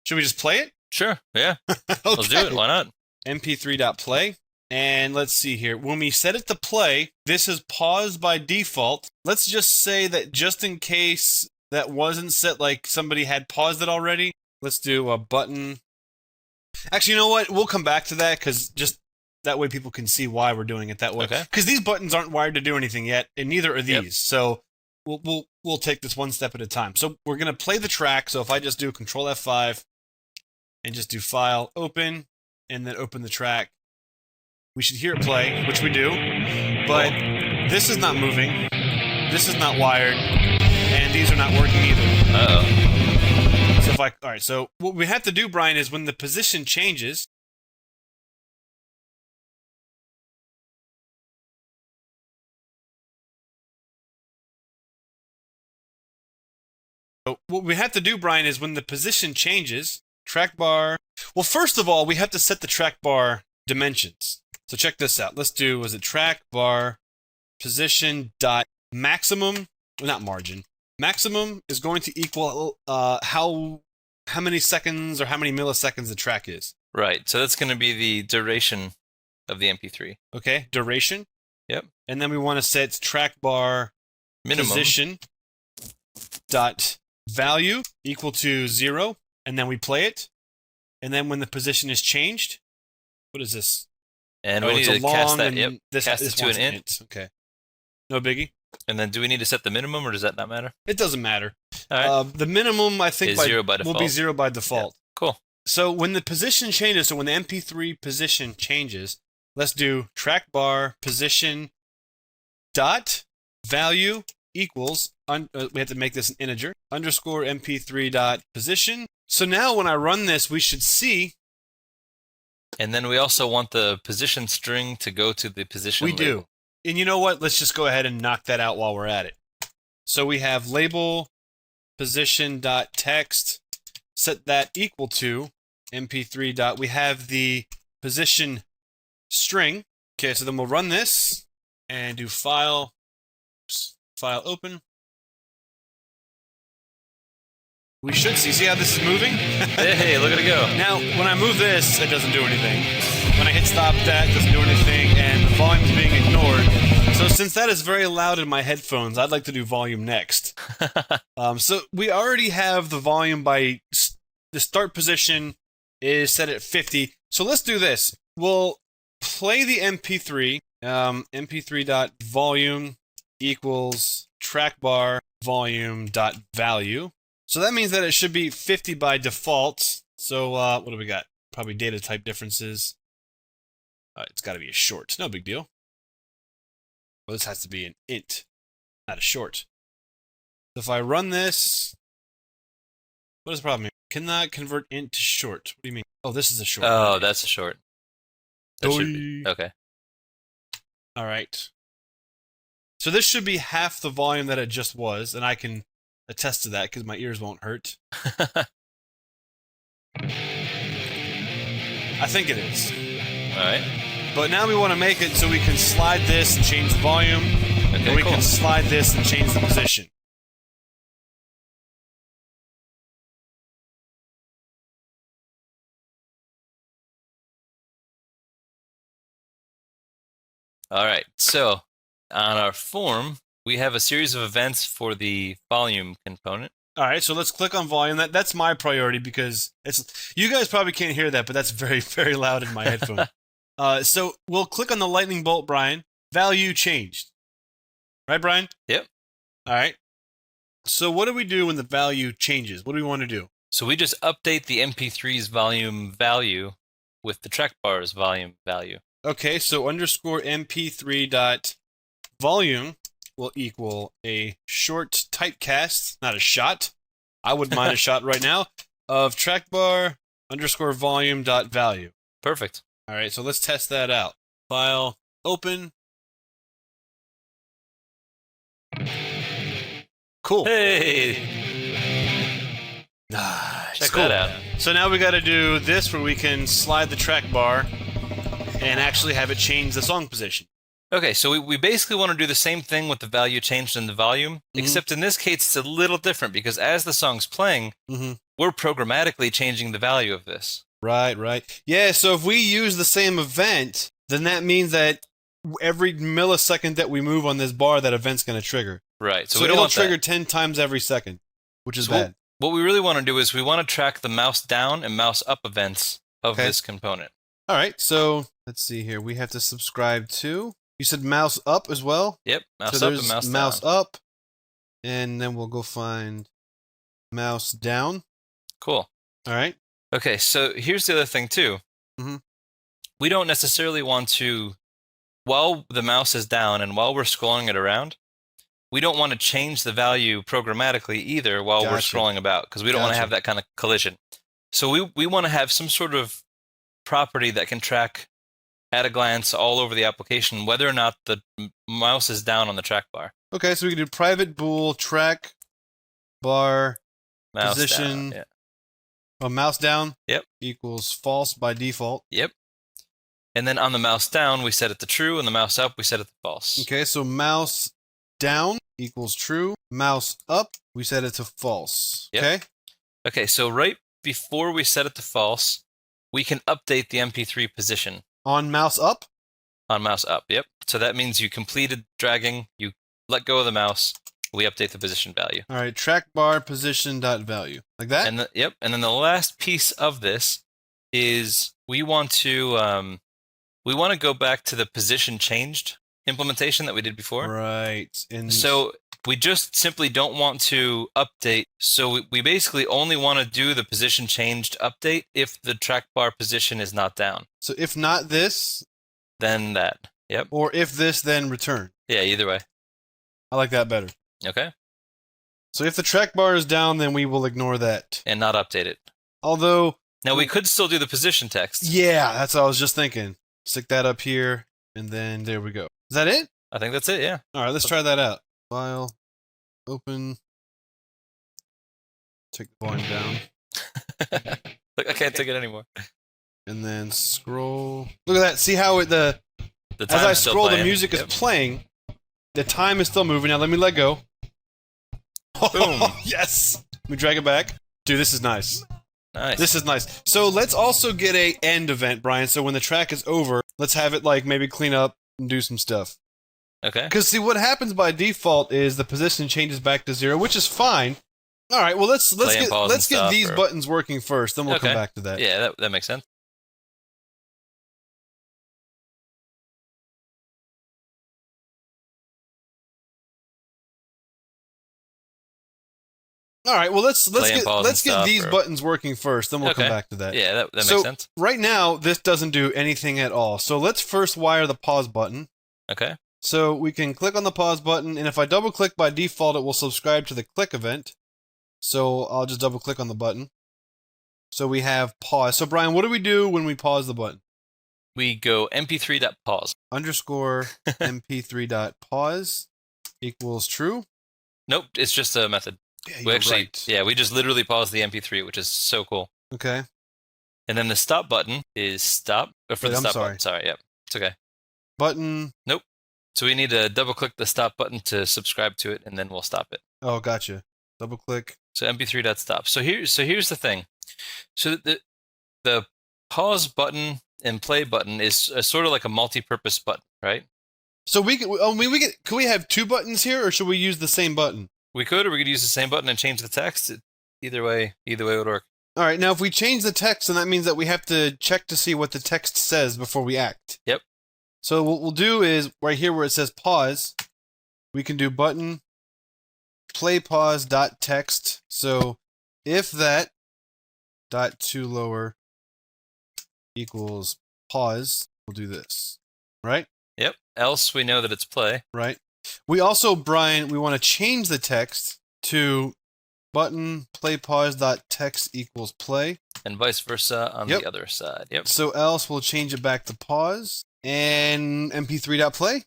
Speaker 1: should we just play it?
Speaker 2: sure, yeah,
Speaker 1: Okay.
Speaker 2: let's do it. Why not?
Speaker 1: MP3 dot play. And let's see here. When we set it to play, this is paused by default. Let's just say that just in case that wasn't set, like somebody had paused it already, let's do a button. Actually, you know what? We'll come back to that because just that way people can see why we're doing it that way.
Speaker 2: Okay.
Speaker 1: Because these buttons aren't wired to do anything yet, and neither are these.
Speaker 2: Yep.
Speaker 1: So we'll take this one step at a time. So we're gonna play the track. So if I just do Control F5 and just do File Open and then open the track, we should hear it play, which we do, but this is not moving, this is not wired, and these are not working either.
Speaker 2: Uh-oh.
Speaker 1: So all right, so what we have to do, Brian, is when the position changes, track bar, well, first of all, we have to set the track bar dimensions. So check this out. Let's do, was it track bar position dot maximum, well, not margin. Maximum is going to equal how many seconds or how many milliseconds the track is.
Speaker 2: Right. So that's going to be the duration of the MP3.
Speaker 1: Okay, duration.
Speaker 2: Yep.
Speaker 1: And then we want to set track bar
Speaker 2: Minimum.
Speaker 1: position dot value equal to 0.
Speaker 5: and then we play it, and then when the position is changed, what is this?
Speaker 2: And
Speaker 5: Oh,
Speaker 2: we need
Speaker 5: it's
Speaker 2: to
Speaker 5: a
Speaker 2: cast
Speaker 5: long
Speaker 2: that.
Speaker 5: and
Speaker 2: Yep.
Speaker 5: this
Speaker 2: Cast it to
Speaker 5: wants
Speaker 2: an int.
Speaker 5: Okay. No biggie.
Speaker 2: And then do we need to set the minimum, or does that not matter?
Speaker 5: It doesn't matter.
Speaker 2: All right.
Speaker 5: The minimum, I think,
Speaker 2: Is 0 by
Speaker 5: will be
Speaker 2: default.
Speaker 5: 0 by default.
Speaker 2: Cool.
Speaker 5: So when the position changes, so when the MP3 position changes, let's do track bar position dot value equals, we have to make this an integer, underscore MP3 dot position. So now when I run this, we should see.
Speaker 2: And then we also want the position string to go to the position label.
Speaker 5: do. And you know what? Let's just go ahead and knock that out while we're at it. So we have label position dot text, set that equal to MP3 dot. We have the position string. Okay, so then we'll run this and do file open. We should see how this is moving?
Speaker 2: Hey, look at it go.
Speaker 5: Now, when I move this, it doesn't do anything. When I hit stop, that doesn't do anything, and the volume is being ignored. So since that is very loud in my headphones, I'd like to do volume next. So we already have the volume by the start position is set at 50. So let's do this. We'll play the MP3. MP3.volume equals trackbar volume.value. So that means that it should be 50 by default. So what do we got? Probably data type differences. It's got to be a short. No big deal. Well, this has to be an int, not a short. So if I run this, what is the problem here? Cannot convert int to short. What do you mean? Oh, this is a short.
Speaker 2: Oh, that's a short. That should be.
Speaker 5: Doi.
Speaker 2: Okay.
Speaker 5: All right. So this should be half the volume that it just was, and I can attest to that because my ears won't hurt. I think it is.
Speaker 2: All right.
Speaker 5: But now we want to make it so we can slide this and change the volume.
Speaker 2: Okay,
Speaker 5: and we
Speaker 2: cool.
Speaker 5: can slide this and change the position.
Speaker 2: All right. So on our form, we have a series of events for the volume component.
Speaker 5: All right, so let's click on volume. That's my priority because you guys probably can't hear that, but that's very, very loud in my headphone. So we'll click on the lightning bolt, Brian. Value changed. Right, Brian?
Speaker 2: Yep.
Speaker 5: All right. So what do we do when the value changes? What do we want to do?
Speaker 2: So we just update the MP3's volume value with the track bar's volume value.
Speaker 5: Okay, so underscore MP3 dot volume will equal a short typecast, not a shot. I wouldn't mind a shot right now, of trackbar underscore volume dot value.
Speaker 2: Perfect.
Speaker 5: All right, so let's test that out. File, open. Cool.
Speaker 2: Hey,
Speaker 5: Nice.
Speaker 2: check
Speaker 5: Cool.
Speaker 2: that out.
Speaker 5: So now we got to do this where we can slide the track bar and actually have it change the song position.
Speaker 2: Okay, so we basically want to do the same thing with the value changed in the volume, except in this case it's a little different because as the song's playing, we're programmatically changing the value of this.
Speaker 5: Right. Yeah, so if we use the same event, then that means that every millisecond that we move on this bar, that event's going to trigger.
Speaker 2: Right.
Speaker 5: So
Speaker 2: we don't
Speaker 5: it'll
Speaker 2: want
Speaker 5: trigger
Speaker 2: that.
Speaker 5: 10 times every second, which is
Speaker 2: So
Speaker 5: bad.
Speaker 2: What we really want to do is we want to track the mouse down and mouse up events of
Speaker 5: Okay.
Speaker 2: this component.
Speaker 5: All right, so let's see here. We have to subscribe to. You said mouse up as well?
Speaker 2: Yep, mouse
Speaker 5: so
Speaker 2: up
Speaker 5: there's
Speaker 2: and mouse down.
Speaker 5: up, and then we'll go find mouse down.
Speaker 2: Cool.
Speaker 5: All right.
Speaker 2: Okay, so here's the other thing too.
Speaker 5: Mhm.
Speaker 2: We don't necessarily want to, while the mouse is down and while we're scrolling it around, we don't want to change the value programmatically either while we're
Speaker 5: Gotcha.
Speaker 2: scrolling about because we don't want to
Speaker 5: Gotcha.
Speaker 2: have that kind of collision. So we want to have some sort of property that can track at a glance all over the application whether or not the mouse is down on the track bar.
Speaker 5: Okay, so we can do private bool track bar
Speaker 2: Mouse
Speaker 5: position.
Speaker 2: down. Yeah.
Speaker 5: Oh, mouse down.
Speaker 2: Yep.
Speaker 5: Equals false by default.
Speaker 2: Yep. And then on the mouse down, we set it to true, and the mouse up, we set it to false.
Speaker 5: Okay, so mouse down equals true. Mouse up, we set it to false.
Speaker 2: Yep.
Speaker 5: Okay.
Speaker 2: Okay, so right before we set it to false, we can update the MP3 position
Speaker 5: On mouse up.
Speaker 2: on mouse up. Yep. So that means you completed dragging, you let go of the mouse, we update the position value.
Speaker 1: All right, trackbar position dot value, like that.
Speaker 2: And and then the last piece of this is we want to go back to the position changed implementation that we did before.
Speaker 1: Right. And
Speaker 2: so we just simply don't want to update. So we basically only want to do the position changed update if the trackbar position is not down.
Speaker 1: So if not this,
Speaker 2: then that. Yep.
Speaker 1: Or if this, then return.
Speaker 2: Yeah, either way.
Speaker 1: I like that better.
Speaker 2: Okay.
Speaker 1: So if the trackbar is down, then we will ignore that.
Speaker 2: And not update it.
Speaker 1: Although...
Speaker 2: Now, we could still do the position text.
Speaker 1: Yeah, that's what I was just thinking. Stick that up here, and then there we go. Is that it?
Speaker 2: I think that's it, yeah.
Speaker 1: All right, let's try that out. File, open, take the volume down.
Speaker 2: Look, I can't take it anymore.
Speaker 1: And then scroll. Look at that. See how
Speaker 2: the
Speaker 1: as I scroll,
Speaker 2: playing.
Speaker 1: the music is playing. The time is still moving. Now let me let go.
Speaker 2: Boom.
Speaker 1: Yes. Let me drag it back. Dude, this is nice.
Speaker 2: Nice.
Speaker 1: This is nice. So let's also get a end event, Brian. So when the track is over, let's have it like maybe clean up and do some stuff.
Speaker 2: Okay.
Speaker 1: Because see, what happens by default is the position changes back to 0, which is fine. All right. Well, let's get these buttons working first. Then we'll come back to that.
Speaker 2: Yeah, that makes sense.
Speaker 1: All right. Well, let's get these
Speaker 2: or...
Speaker 1: buttons working first. Then we'll come back to that.
Speaker 2: Yeah, that makes sense.
Speaker 1: Right now, this doesn't do anything at all. So let's first wire the pause button.
Speaker 2: Okay.
Speaker 1: So we can click on the pause button, and if I double click by default, it will subscribe to the click event. So I'll just double click on the button. So we have pause. So Brian, what do we do when we pause the button?
Speaker 2: We go mp3.pause.
Speaker 1: Underscore mp3.pause equals true.
Speaker 2: Nope, it's just a method.
Speaker 1: Yeah,
Speaker 2: yeah, we just literally pause the MP3, which is so cool.
Speaker 1: Okay.
Speaker 2: And then the stop button is stop. Or for the stop button. Sorry, yep. It's okay.
Speaker 1: Button.
Speaker 2: Nope. So we need to double click the stop button to subscribe to it, and then we'll stop it.
Speaker 1: Oh, gotcha. Double click.
Speaker 2: So mp3.stop. So here's the thing. So the pause button and play button is sort of like a multi-purpose button, right?
Speaker 1: So can we have two buttons here, or should we use the same button?
Speaker 2: We could, or we could use the same button and change the text. Either way would work.
Speaker 1: All right. Now, if we change the text, then that means that we have to check to see what the text says before we act.
Speaker 2: Yep.
Speaker 1: So what we'll do is right here where it says pause, we can do button play pause dot text. So if that dot to lower equals pause, we'll do this, right?
Speaker 2: Yep. Else we know that it's play.
Speaker 1: Right. We also, Brian, we want to change the text to button play pause dot text equals play.
Speaker 2: And vice versa on the other side. Yep.
Speaker 1: So else we'll change it back to pause and mp3 dot play.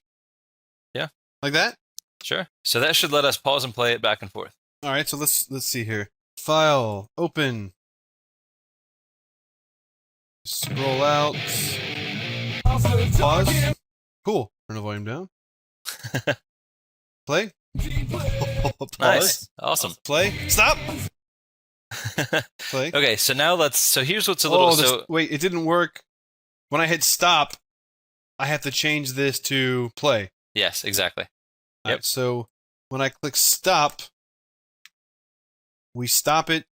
Speaker 2: Yeah.
Speaker 1: Like that?
Speaker 2: Sure. So that should let us pause and play it back and forth.
Speaker 1: All right, so let's see here. File, open. Scroll out. Pause. Cool. Turn the volume down. Play. Pause.
Speaker 2: Nice. Awesome.
Speaker 1: Play. Stop. Play.
Speaker 2: Okay, so now so here's what's a little
Speaker 1: wait, it didn't work. When I hit stop, I have to change this to play.
Speaker 2: Yes, exactly.
Speaker 1: Yep. Right, so when I click stop, we stop it,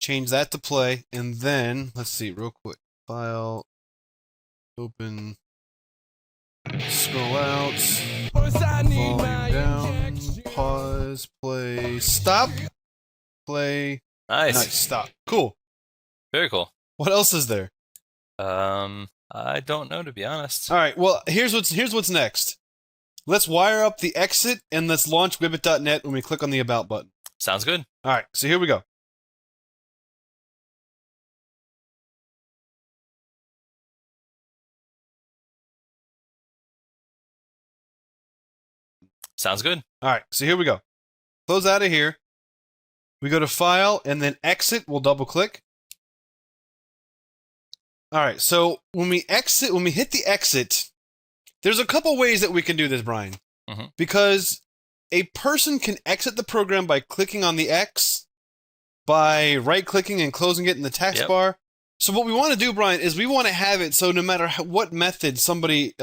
Speaker 1: change that to play, and then let's see real quick. File, open, scroll out, volume down, pause, play, stop, play.
Speaker 2: Nice.
Speaker 1: Stop. Cool.
Speaker 2: Very cool.
Speaker 1: What else is there?
Speaker 2: I don't know, to be honest.
Speaker 1: All right. Well, here's what's next. Let's wire up the exit and let's launch Wibbit.net when we click on the About button.
Speaker 2: Sounds good.
Speaker 1: All right. So here we go.
Speaker 2: Sounds good.
Speaker 1: All right. So here we go. Close out of here. We go to File and then Exit. We'll double click. All right. So when we hit the exit, there's a couple ways that we can do this, Brian.
Speaker 2: Mm-hmm.
Speaker 1: Because a person can exit the program by clicking on the X, by right-clicking and closing it in the taskbar. So what we want to do, Brian, is we want to have it so no matter what method somebody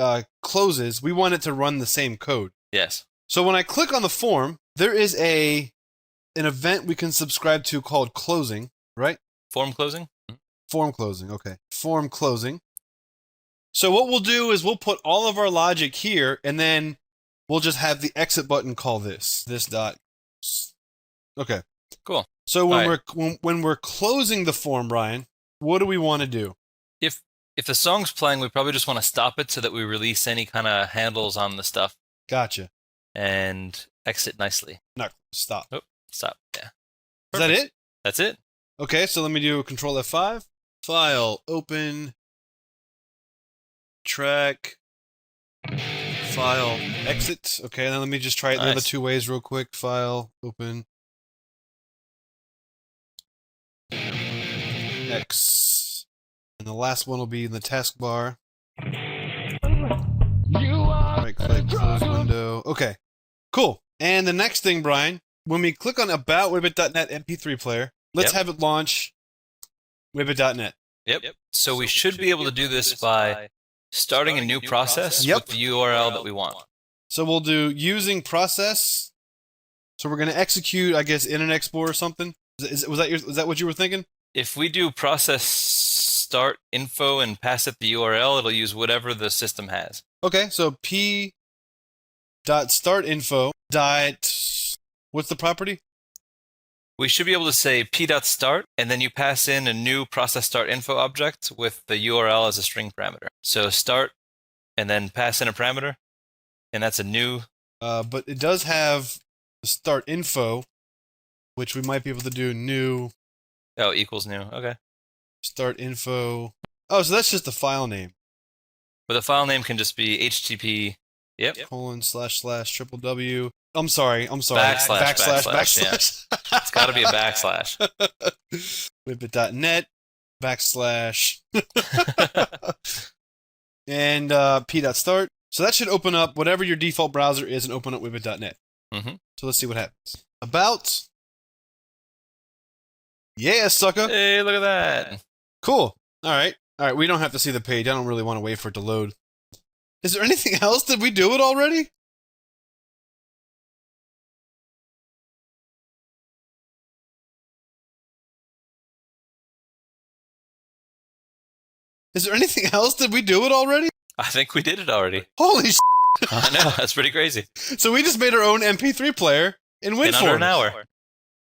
Speaker 1: closes, we want it to run the same code.
Speaker 2: Yes.
Speaker 5: So when I click on the form, there is an event we can subscribe to called closing, right?
Speaker 2: Form closing?
Speaker 5: Form closing, okay. Form closing. So what we'll do is we'll put all of our logic here, and then we'll just have the exit button call this dot. Okay.
Speaker 2: Cool.
Speaker 5: So when we're closing the form, Brian, what do we want to do?
Speaker 2: If the song's playing, we probably just want to stop it so that we release any kind of handles on the stuff
Speaker 5: Gotcha.
Speaker 2: and exit nicely.
Speaker 5: No, stop.
Speaker 2: Oh, stop. Yeah.
Speaker 5: Is that it?
Speaker 2: That's it.
Speaker 5: Okay, so let me do Control F5. File, open, track, file, exit. Okay, then let me just try it the other two ways real quick. File, open, X. And the last one will be in the taskbar. Right click, close window. Okay, cool. And the next thing, Brian, when we click on About Wibbit.net MP3 Player, let's have it launch Wibbit.net.
Speaker 2: Yep. So we should be able to do this by starting a new process with the URL that we want.
Speaker 5: So we'll do using process. So we're going to execute, I guess, in an export or something. Was that what you were thinking?
Speaker 2: If we do process start info and pass it the URL, it'll use whatever the system has.
Speaker 5: Okay, so p.startinfo. What's the property?
Speaker 2: We should be able to say p.start, and then you pass in a new process start info object with the URL as a string parameter. So start, and then pass in a parameter, and that's a new.
Speaker 5: But it does have start info, which we might be able to do new.
Speaker 2: Oh, equals new. Okay.
Speaker 5: Start info. Oh, so that's just the file name.
Speaker 2: But the file name can just be HTTP. Yep.
Speaker 5: Colon / www. I'm sorry.
Speaker 2: Backslash. Yeah. It's got to be a backslash.
Speaker 5: Wibbit.net / and p.start. So that should open up whatever your default browser is and open up Wibbit.net.
Speaker 2: Mm-hmm.
Speaker 5: So let's see what happens. About. Yeah, sucker.
Speaker 2: Hey, look at that.
Speaker 5: Cool. All right. We don't have to see the page. I don't really want to wait for it to load. Is there anything else? Did we do it already? Is there anything else? Did we do it already?
Speaker 2: I think we did it already.
Speaker 5: Holy shit.
Speaker 2: I know. That's pretty crazy.
Speaker 5: So we just made our own MP3 player in WinForms.
Speaker 2: In under an hour.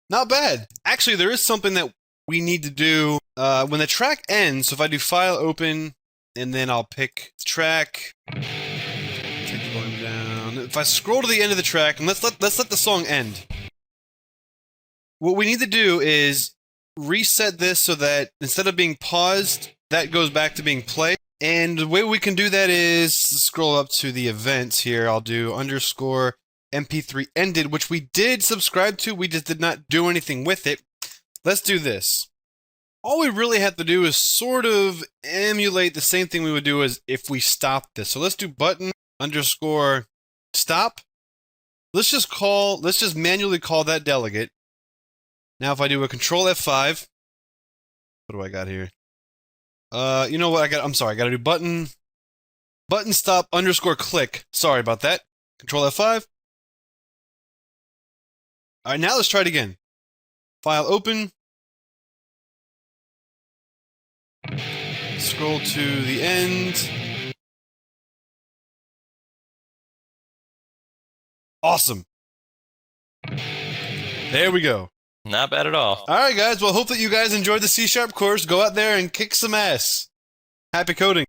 Speaker 5: Not bad. Actually, there is something that we need to do when the track ends. So if I do file open, and then I'll pick track. Take going down. If I scroll to the end of the track, and let's let the song end. What we need to do is reset this so that instead of being paused, that goes back to being played. And the way we can do that is scroll up to the events here. I'll do _ MP3 ended, which we did subscribe to. We just did not do anything with it. Let's do this. All we really have to do is sort of emulate the same thing we would do as if we stopped this. So let's do button _ stop. Let's just manually call that delegate. Now if I do a Control F5, what do I got here? You know what? I'm sorry. I got to do button stop _ click. Sorry about that. Control F5. All right, now let's try it again. File open. Scroll to the end. Awesome. There we go.
Speaker 2: Not bad at all.
Speaker 5: All right, guys. Well, hope that you guys enjoyed the C# course. Go out there and kick some ass. Happy coding.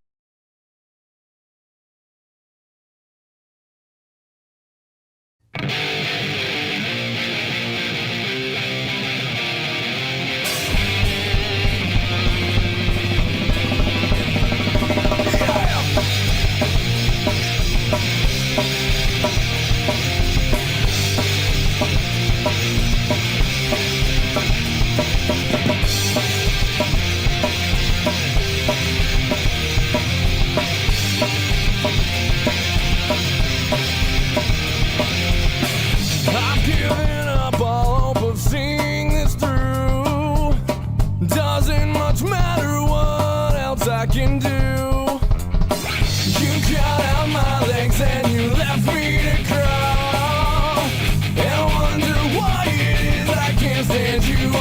Speaker 7: stand you up.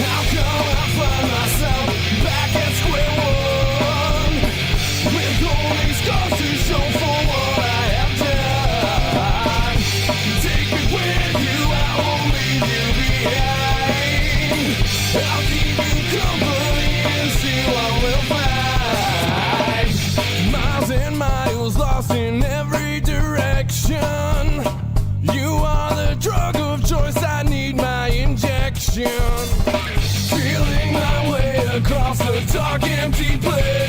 Speaker 7: How come I find myself back at square one, with only scars to show for what I have done? Take me with you, I won't leave you behind. I'll keep you company and see what we'll find. Miles and miles lost in every direction. You are the drug of choice, I need my injection. Feeling my way across the dark, empty place.